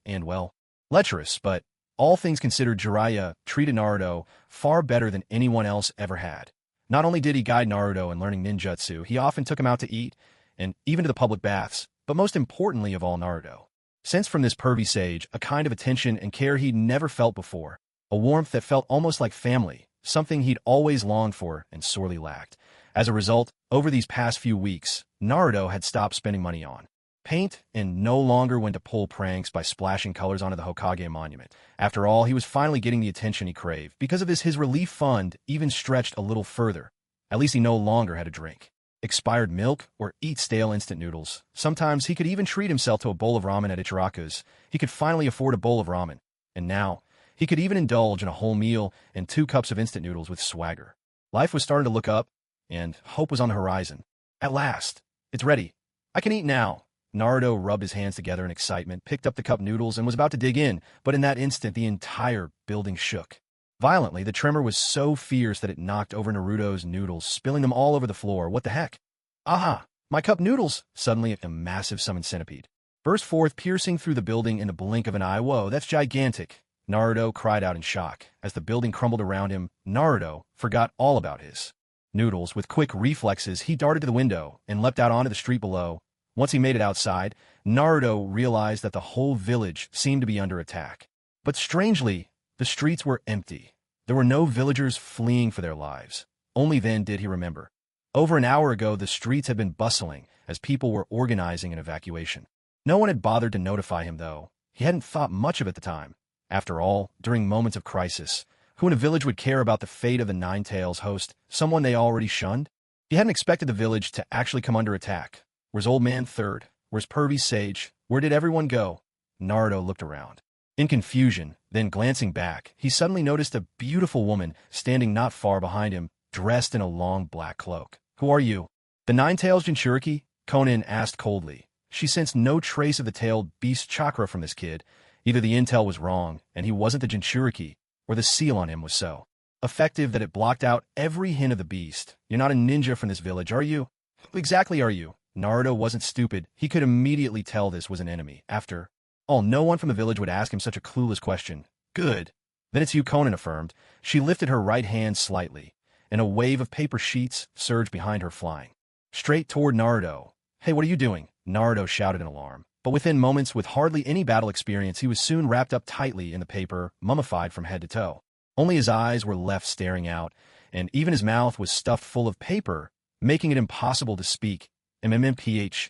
and well, lecherous, but all things considered, Jiraiya treated Naruto far better than anyone else ever had. Not only did he guide Naruto in learning ninjutsu, he often took him out to eat, and even to the public baths, but most importantly of all Naruto sensed from this pervy sage a kind of attention and care he'd never felt before, a warmth that felt almost like family, something he'd always longed for and sorely lacked. As a result, over these past few weeks, Naruto had stopped spending money on paint and no longer went to pull pranks by splashing colors onto the Hokage monument. After all, he was finally getting the attention he craved. Because of this, his relief fund even stretched a little further. At least he no longer had to drink expired milk or eat stale instant noodles. Sometimes he could even treat himself to a bowl of ramen at Ichiraku's. He could finally afford a bowl of ramen. And now, he could even indulge in a whole meal and 2 cups of instant noodles with swagger. Life was starting to look up, and hope was on the horizon. At last, it's ready. I can eat now. Naruto rubbed his hands together in excitement, picked up the cup noodles, and was about to dig in, but in that instant the entire building shook. Violently, the tremor was so fierce that it knocked over Naruto's noodles, spilling them all over the floor. What the heck? Aha! My cup noodles! Suddenly, a massive summon centipede burst forth, piercing through the building in the blink of an eye. Whoa, that's gigantic! Naruto cried out in shock. As the building crumbled around him, Naruto forgot all about his noodles. With quick reflexes, he darted to the window and leapt out onto the street below. Once he made it outside, Naruto realized that the whole village seemed to be under attack. But strangely, the streets were empty. There were no villagers fleeing for their lives. Only then did he remember. Over an hour ago, the streets had been bustling as people were organizing an evacuation. No one had bothered to notify him, though. He hadn't thought much of it at the time. After all, during moments of crisis, who in a village would care about the fate of the Nine-Tails host, someone they already shunned? He hadn't expected the village to actually come under attack. Where's Old Man Third? Where's Pervy Sage? Where did everyone go? Naruto looked around. In confusion, then glancing back, he suddenly noticed a beautiful woman standing not far behind him, dressed in a long black cloak. Who are you? The Nine-Tails Jinchuriki? Konan asked coldly. She sensed no trace of the tailed beast chakra from this kid. Either the intel was wrong, and he wasn't the Jinchuriki, or the seal on him was so effective that it blocked out every hint of the beast. You're not a ninja from this village, are you? Who exactly are you? Naruto wasn't stupid. He could immediately tell this was an enemy. After all, no one from the village would ask him such a clueless question. Good. Then it's you, Konan affirmed. She lifted her right hand slightly, and a wave of paper sheets surged behind her, flying straight toward Naruto. Hey, what are you doing? Naruto shouted in alarm. But within moments, with hardly any battle experience, he was soon wrapped up tightly in the paper, mummified from head to toe. Only his eyes were left staring out, and even his mouth was stuffed full of paper, making it impossible to speak. MMPH.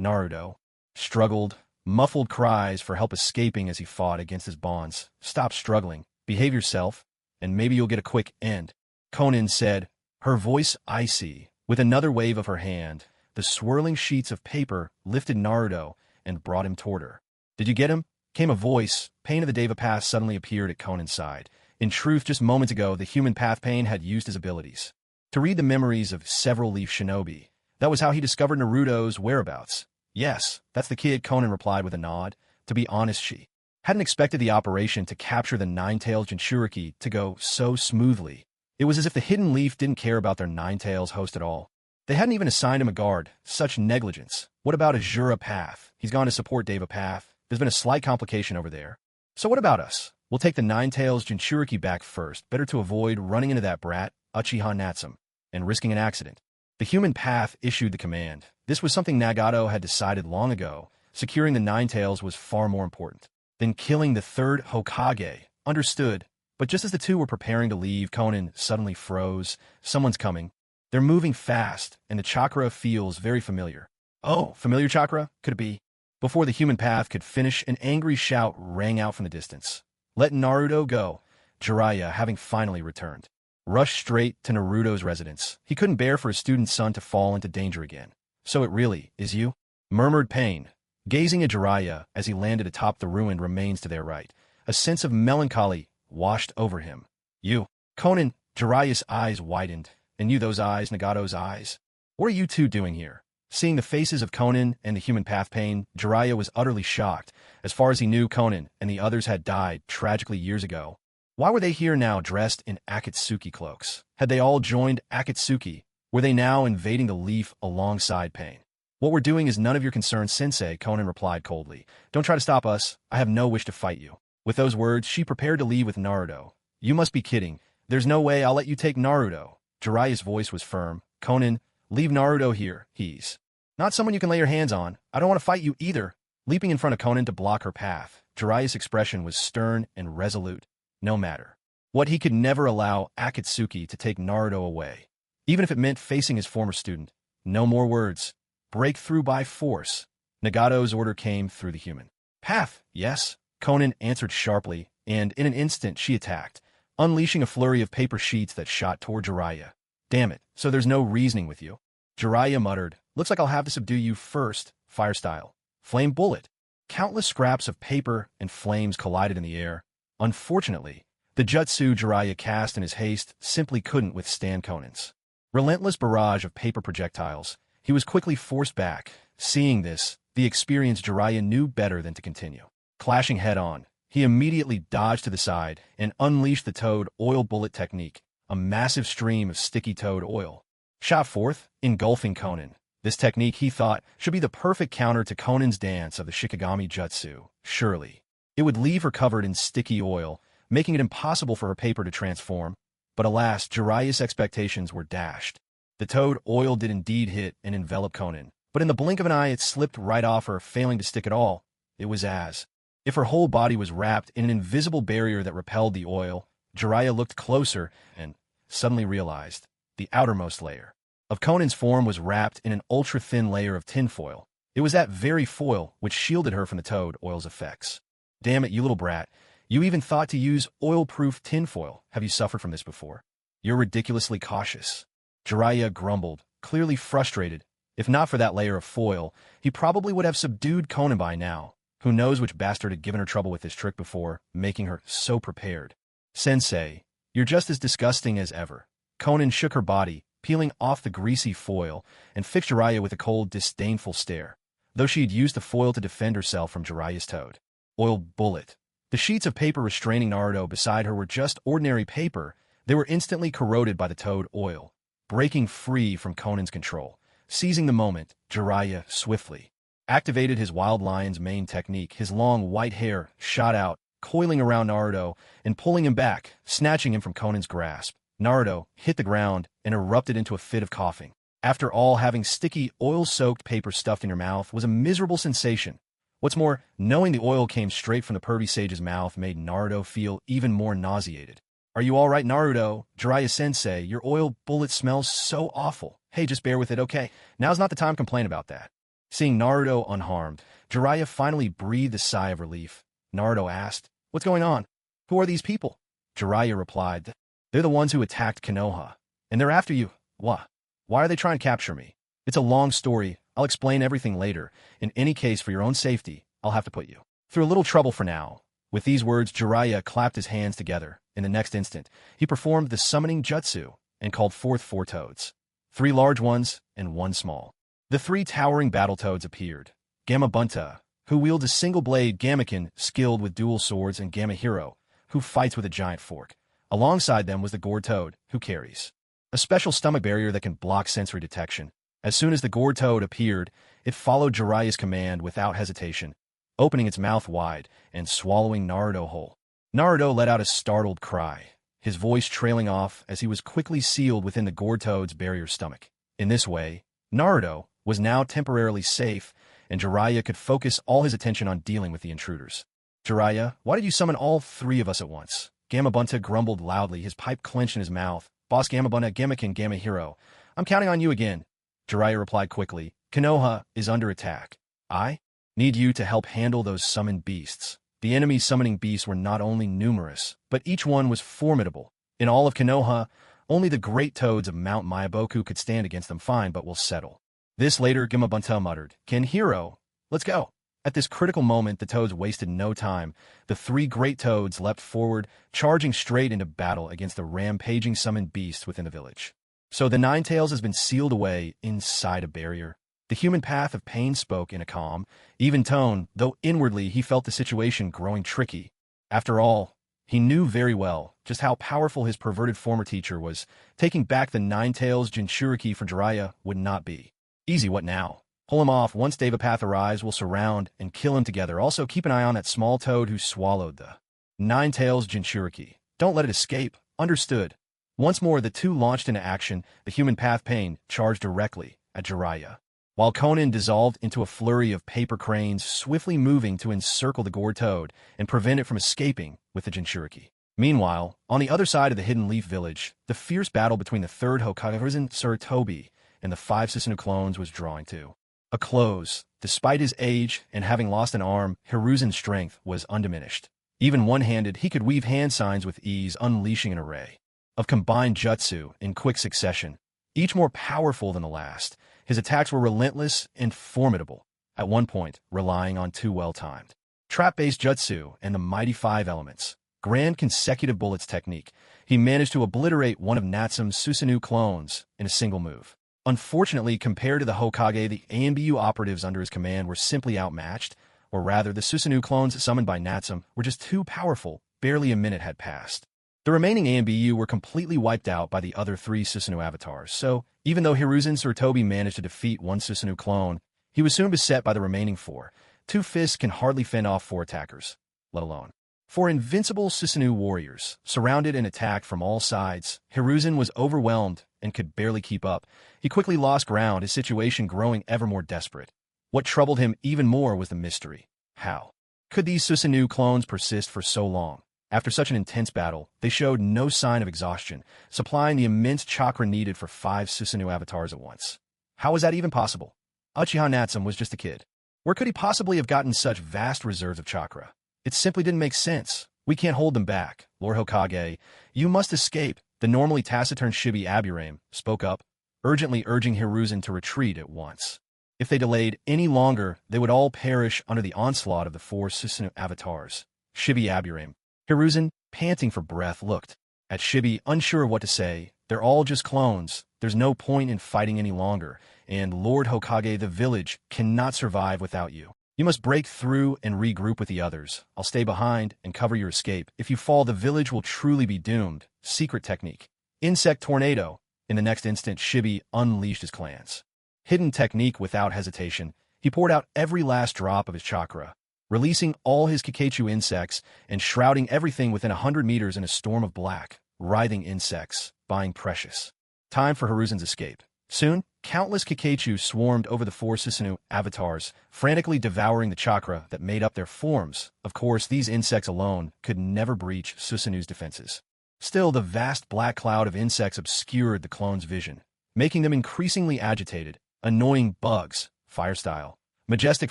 Naruto struggled, muffled cries for help escaping as he fought against his bonds. Stop struggling, behave yourself, and maybe you'll get a quick end, Konan said, her voice icy. With another wave of her hand, the swirling sheets of paper lifted Naruto and brought him toward her. Did you get him? Came a voice. Pain of the Deva Path suddenly appeared at Konan's side. In truth, just moments ago, the human path Pain had used his abilities to read the memories of several Leaf Shinobi. That was how he discovered Naruto's whereabouts. Yes, that's the kid, Konan replied with a nod. To be honest, she hadn't expected the operation to capture the Nine-Tails Jinchuriki to go so smoothly. It was as if the Hidden Leaf didn't care about their Nine-Tails host at all. They hadn't even assigned him a guard. Such negligence. What about Azura Path? He's gone to support Deva Path. There's been a slight complication over there. So what about us? We'll take the Nine-Tails Jinchuriki back first. Better to avoid running into that brat, Uchiha Natsume, and risking an accident. The human path issued the command. This was something Nagato had decided long ago. Securing the Nine-Tails was far more important than killing the third Hokage. Understood. But just as the two were preparing to leave, Konan suddenly froze. Someone's coming. They're moving fast, and the chakra feels very familiar. Oh, familiar chakra? Could it be? Before the human path could finish, an angry shout rang out from the distance. Let Naruto go. Jiraiya, having finally returned, rushed straight to Naruto's residence. He couldn't bear for his student son to fall into danger again. So it really is you? Murmured Pain, gazing at Jiraiya as he landed atop the ruined remains to their right. A sense of melancholy washed over him. You? Konan, Jiraiya's eyes widened. And you, those eyes, Nagato's eyes? What are you two doing here? Seeing the faces of Konan and the human path Pain, Jiraiya was utterly shocked. As far as he knew, Konan and the others had died tragically years ago. Why were they here now dressed in Akatsuki cloaks? Had they all joined Akatsuki? Were they now invading the Leaf alongside Pain? What we're doing is none of your concern, Sensei, Konan replied coldly. Don't try to stop us. I have no wish to fight you. With those words, she prepared to leave with Naruto. You must be kidding. There's no way I'll let you take Naruto. Jiraiya's voice was firm. Conan, leave Naruto here. He's not someone you can lay your hands on. I don't want to fight you either. Leaping in front of Conan to block her path, Jiraiya's expression was stern and resolute. No matter what, he could never allow Akatsuki to take Naruto away, even if it meant facing his former student. No more words. Break through by force. Nagato's order came through the human path. Yes, Conan answered sharply, and in an instant she attacked, unleashing a flurry of paper sheets that shot toward Jiraiya. Damn it, so there's no reasoning with you? Jiraiya muttered. Looks like I'll have to subdue you first, fire style. Flame bullet. Countless scraps of paper and flames collided in the air. Unfortunately, the jutsu Jiraiya cast in his haste simply couldn't withstand Conan's relentless barrage of paper projectiles. He was quickly forced back. Seeing this, the experienced Jiraiya knew better than to continue. Clashing head-on, he immediately dodged to the side and unleashed the toad oil bullet technique, a massive stream of sticky toad oil shot forth, engulfing Conan. This technique, he thought, should be the perfect counter to Conan's dance of the Shikigami Jutsu. Surely, it would leave her covered in sticky oil, making it impossible for her paper to transform. But alas, Jiraiya's expectations were dashed. The toad oil did indeed hit and envelop Conan, but in the blink of an eye it slipped right off her, failing to stick at all. It was as if her whole body was wrapped in an invisible barrier that repelled the oil. Jiraiya looked closer and suddenly realized the outermost layer of Conan's form was wrapped in an ultra-thin layer of tinfoil. It was that very foil which shielded her from the toad oil's effects. Damn it, you little brat. You even thought to use oil-proof tinfoil. Have you suffered from this before? You're ridiculously cautious. Jiraiya grumbled, clearly frustrated. If not for that layer of foil, he probably would have subdued Conan by now. Who knows which bastard had given her trouble with this trick before, making her so prepared. Sensei, you're just as disgusting as ever. Conan shook her body, peeling off the greasy foil, and fixed Jiraiya with a cold, disdainful stare, though she had used the foil to defend herself from Jiraiya's toad oil bullet. The sheets of paper restraining Naruto beside her were just ordinary paper. They were instantly corroded by the toad oil. Breaking free from Conan's control, seizing the moment, Jiraiya swiftly activated his wild lion's mane technique. His long white hair shot out, coiling around Naruto and pulling him back, snatching him from Conan's grasp. Naruto hit the ground and erupted into a fit of coughing. After all, having sticky, oil-soaked paper stuffed in your mouth was a miserable sensation. What's more, knowing the oil came straight from the pervy sage's mouth made Naruto feel even more nauseated. Are you all right, Naruto? Jiraiya-sensei, your oil bullet smells so awful. Hey, just bear with it, okay? Now's not the time to complain about that. Seeing Naruto unharmed, Jiraiya finally breathed a sigh of relief. Naruto asked, what's going on? Who are these people? Jiraiya replied, they're the ones who attacked Konoha, and they're after you. What? Why are they trying to capture me? It's a long story. I'll explain everything later. In any case, for your own safety, I'll have to put you through a little trouble for now. With these words, Jiraiya clapped his hands together. In the next instant, he performed the summoning jutsu and called forth 4 toads. 3 large ones and 1 small. The 3 towering battle toads appeared. Gamabunta, who wields a single blade, Gamakin, skilled with dual swords, and Gamahiro, who fights with a giant fork. Alongside them was the gourd toad, who carries a special stomach barrier that can block sensory detection. As soon as the gourd toad appeared, it followed Jiraiya's command without hesitation, opening its mouth wide and swallowing Naruto whole. Naruto let out a startled cry, his voice trailing off as he was quickly sealed within the gourd toad's barrier stomach. In this way, Naruto was now temporarily safe, and Jiraiya could focus all his attention on dealing with the intruders. Jiraiya, why did you summon all 3 of us at once? Gamabunta grumbled loudly, his pipe clenched in his mouth. Boss Gamabunta, Gamakin, Gamahiro, I'm counting on you again. Jiraiya replied quickly, Konoha is under attack. I need you to help handle those summoned beasts. The enemy summoning beasts were not only numerous, but each one was formidable. In all of Konoha, only the great toads of Mount Myaboku could stand against them. Fine, but we'll settle this later, Gamabunta muttered. Kenhiro, let's go. At this critical moment, the toads wasted no time. The 3 great toads leapt forward, charging straight into battle against the rampaging summoned beasts within the village. So the Ninetales has been sealed away inside a barrier. The human path of pain spoke in a calm, even tone, though inwardly he felt the situation growing tricky. After all, he knew very well just how powerful his perverted former teacher was. Taking back the Ninetales Jinchuriki from Jiraiya would not be easy. What now? Pull him off. Once Devapath arrives, we'll surround and kill him together. Also, keep an eye on that small toad who swallowed the Ninetales Jinchuriki. Don't let it escape. Understood. Once more, the two launched into action. The human path pain charged directly at Jiraiya, while Conan dissolved into a flurry of paper cranes swiftly moving to encircle the gored toad and prevent it from escaping with the Jinchuriki. Meanwhile, on the other side of the Hidden Leaf Village, the fierce battle between the third Hokage Hiruzen Sarutobi and the 5 Susanoo clones was drawing to a close. Despite his age and having lost an arm, Hiruzen's strength was undiminished. Even one-handed, he could weave hand signs with ease, unleashing an array of combined jutsu in quick succession, each more powerful than the last. His attacks were relentless and formidable, at one point relying on 2 well-timed trap-based jutsu and the mighty 5 elements. Grand consecutive bullets technique. He managed to obliterate one of Natsume's Susanoo clones in a single move. Unfortunately, compared to the Hokage, the ANBU operatives under his command were simply outmatched, or rather, the Susanoo clones summoned by Natsume were just too powerful. Barely a minute had passed. The remaining ANBU were completely wiped out by the other 3 Susanoo avatars, so even though Hiruzen Sarutobi managed to defeat 1 Susanoo clone, he was soon beset by the remaining 4. 2 fists can hardly fend off 4 attackers, let alone 4 invincible Susanoo warriors. Surrounded and attacked from all sides, Hiruzen was overwhelmed and could barely keep up. He quickly lost ground, his situation growing ever more desperate. What troubled him even more was the mystery. How could these Susanoo clones persist for so long? After such an intense battle, they showed no sign of exhaustion, supplying the immense chakra needed for 5 Susanoo avatars at once. How was that even possible? Uchiha Natsume was just a kid. Where could he possibly have gotten such vast reserves of chakra? It simply didn't make sense. We can't hold them back. Lord Hokage, you must escape. The normally taciturn Shibi Aburame spoke up, urgently urging Hiruzen to retreat at once. If they delayed any longer, they would all perish under the onslaught of the 4 Susanoo avatars. Shibi Aburame. Hiruzen, panting for breath, looked at Shibi, unsure of what to say. They're all just clones. There's no point in fighting any longer. And Lord Hokage, the village cannot survive without you. You must break through and regroup with the others. I'll stay behind and cover your escape. If you fall, the village will truly be doomed. Secret technique. Insect tornado. In the next instant, Shibi unleashed his clans. Hidden technique without hesitation. He poured out every last drop of his chakra, releasing all his Kikeichu insects and shrouding everything within 100 meters in a storm of black, writhing insects, buying precious time for Hiruzen's escape. Soon, countless Kikeichu swarmed over the 4 Susanoo avatars, frantically devouring the chakra that made up their forms. Of course, these insects alone could never breach Susanoo's defenses. Still, the vast black cloud of insects obscured the clones' vision, making them increasingly agitated. Annoying bugs, fire style, majestic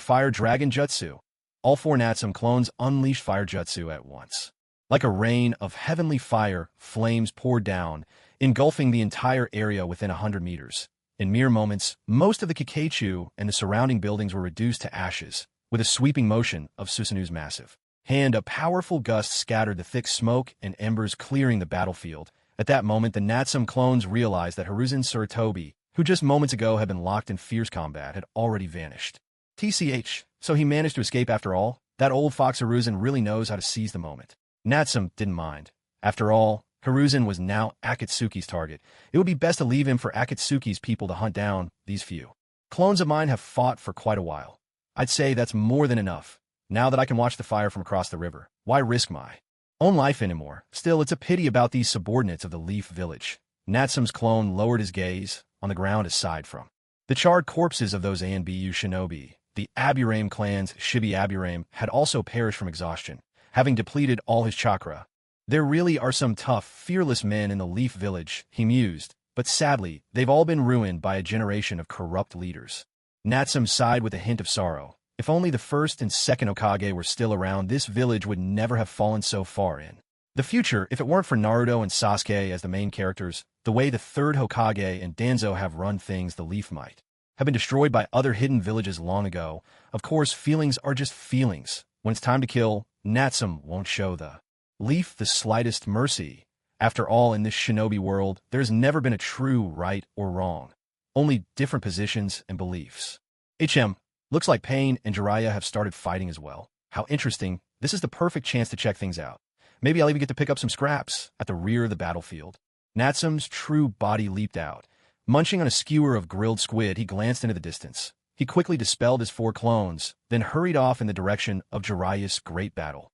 fire dragon jutsu. All 4 Natsume clones unleashed fire jutsu at once. Like a rain of heavenly fire, flames poured down, engulfing the entire area within 100 meters. In mere moments, most of the Kikeichu and the surrounding buildings were reduced to ashes. With a sweeping motion of Susanoo's massive hand, a powerful gust scattered the thick smoke and embers, clearing the battlefield. At that moment, the Natsume clones realized that Hiruzen Sarutobi, who just moments ago had been locked in fierce combat, had already vanished. TCH, so he managed to escape after all? That old fox Hiruzen really knows how to seize the moment. Natsume didn't mind. After all, Hiruzen was now Akatsuki's target. It would be best to leave him for Akatsuki's people to hunt down these few clones of mine have fought for quite a while. I'd say that's more than enough. Now that I can watch the fire from across the river, why risk my own life anymore? Still, it's a pity about these subordinates of the Leaf Village. Natsume's clone lowered his gaze on the ground aside from the charred corpses of those ANBU shinobi. The Aburame clan's Shibi Aburame had also perished from exhaustion, having depleted all his chakra. There really are some tough, fearless men in the Leaf Village, he mused, but sadly, they've all been ruined by a generation of corrupt leaders. Natsume sighed with a hint of sorrow. If only the first and second Hokage were still around, this village would never have fallen so far in the future if it weren't for Naruto and Sasuke as the main characters. The way the third Hokage and Danzo have run things, the Leaf might have been destroyed by other hidden villages long ago. Of course, feelings are just feelings. When it's time to kill, Natsume won't show the Leaf the slightest mercy. After all, in this shinobi world, there's never been a true right or wrong, only different positions and beliefs. Looks like Pain and Jiraiya have started fighting as well. How interesting. This is the perfect chance to check things out. Maybe I'll even get to pick up some scraps at the rear of the battlefield. Natsume's true body leaped out. Munching on a skewer of grilled squid, he glanced into the distance. He quickly dispelled his 4 clones, then hurried off in the direction of Jiraiya's great battle.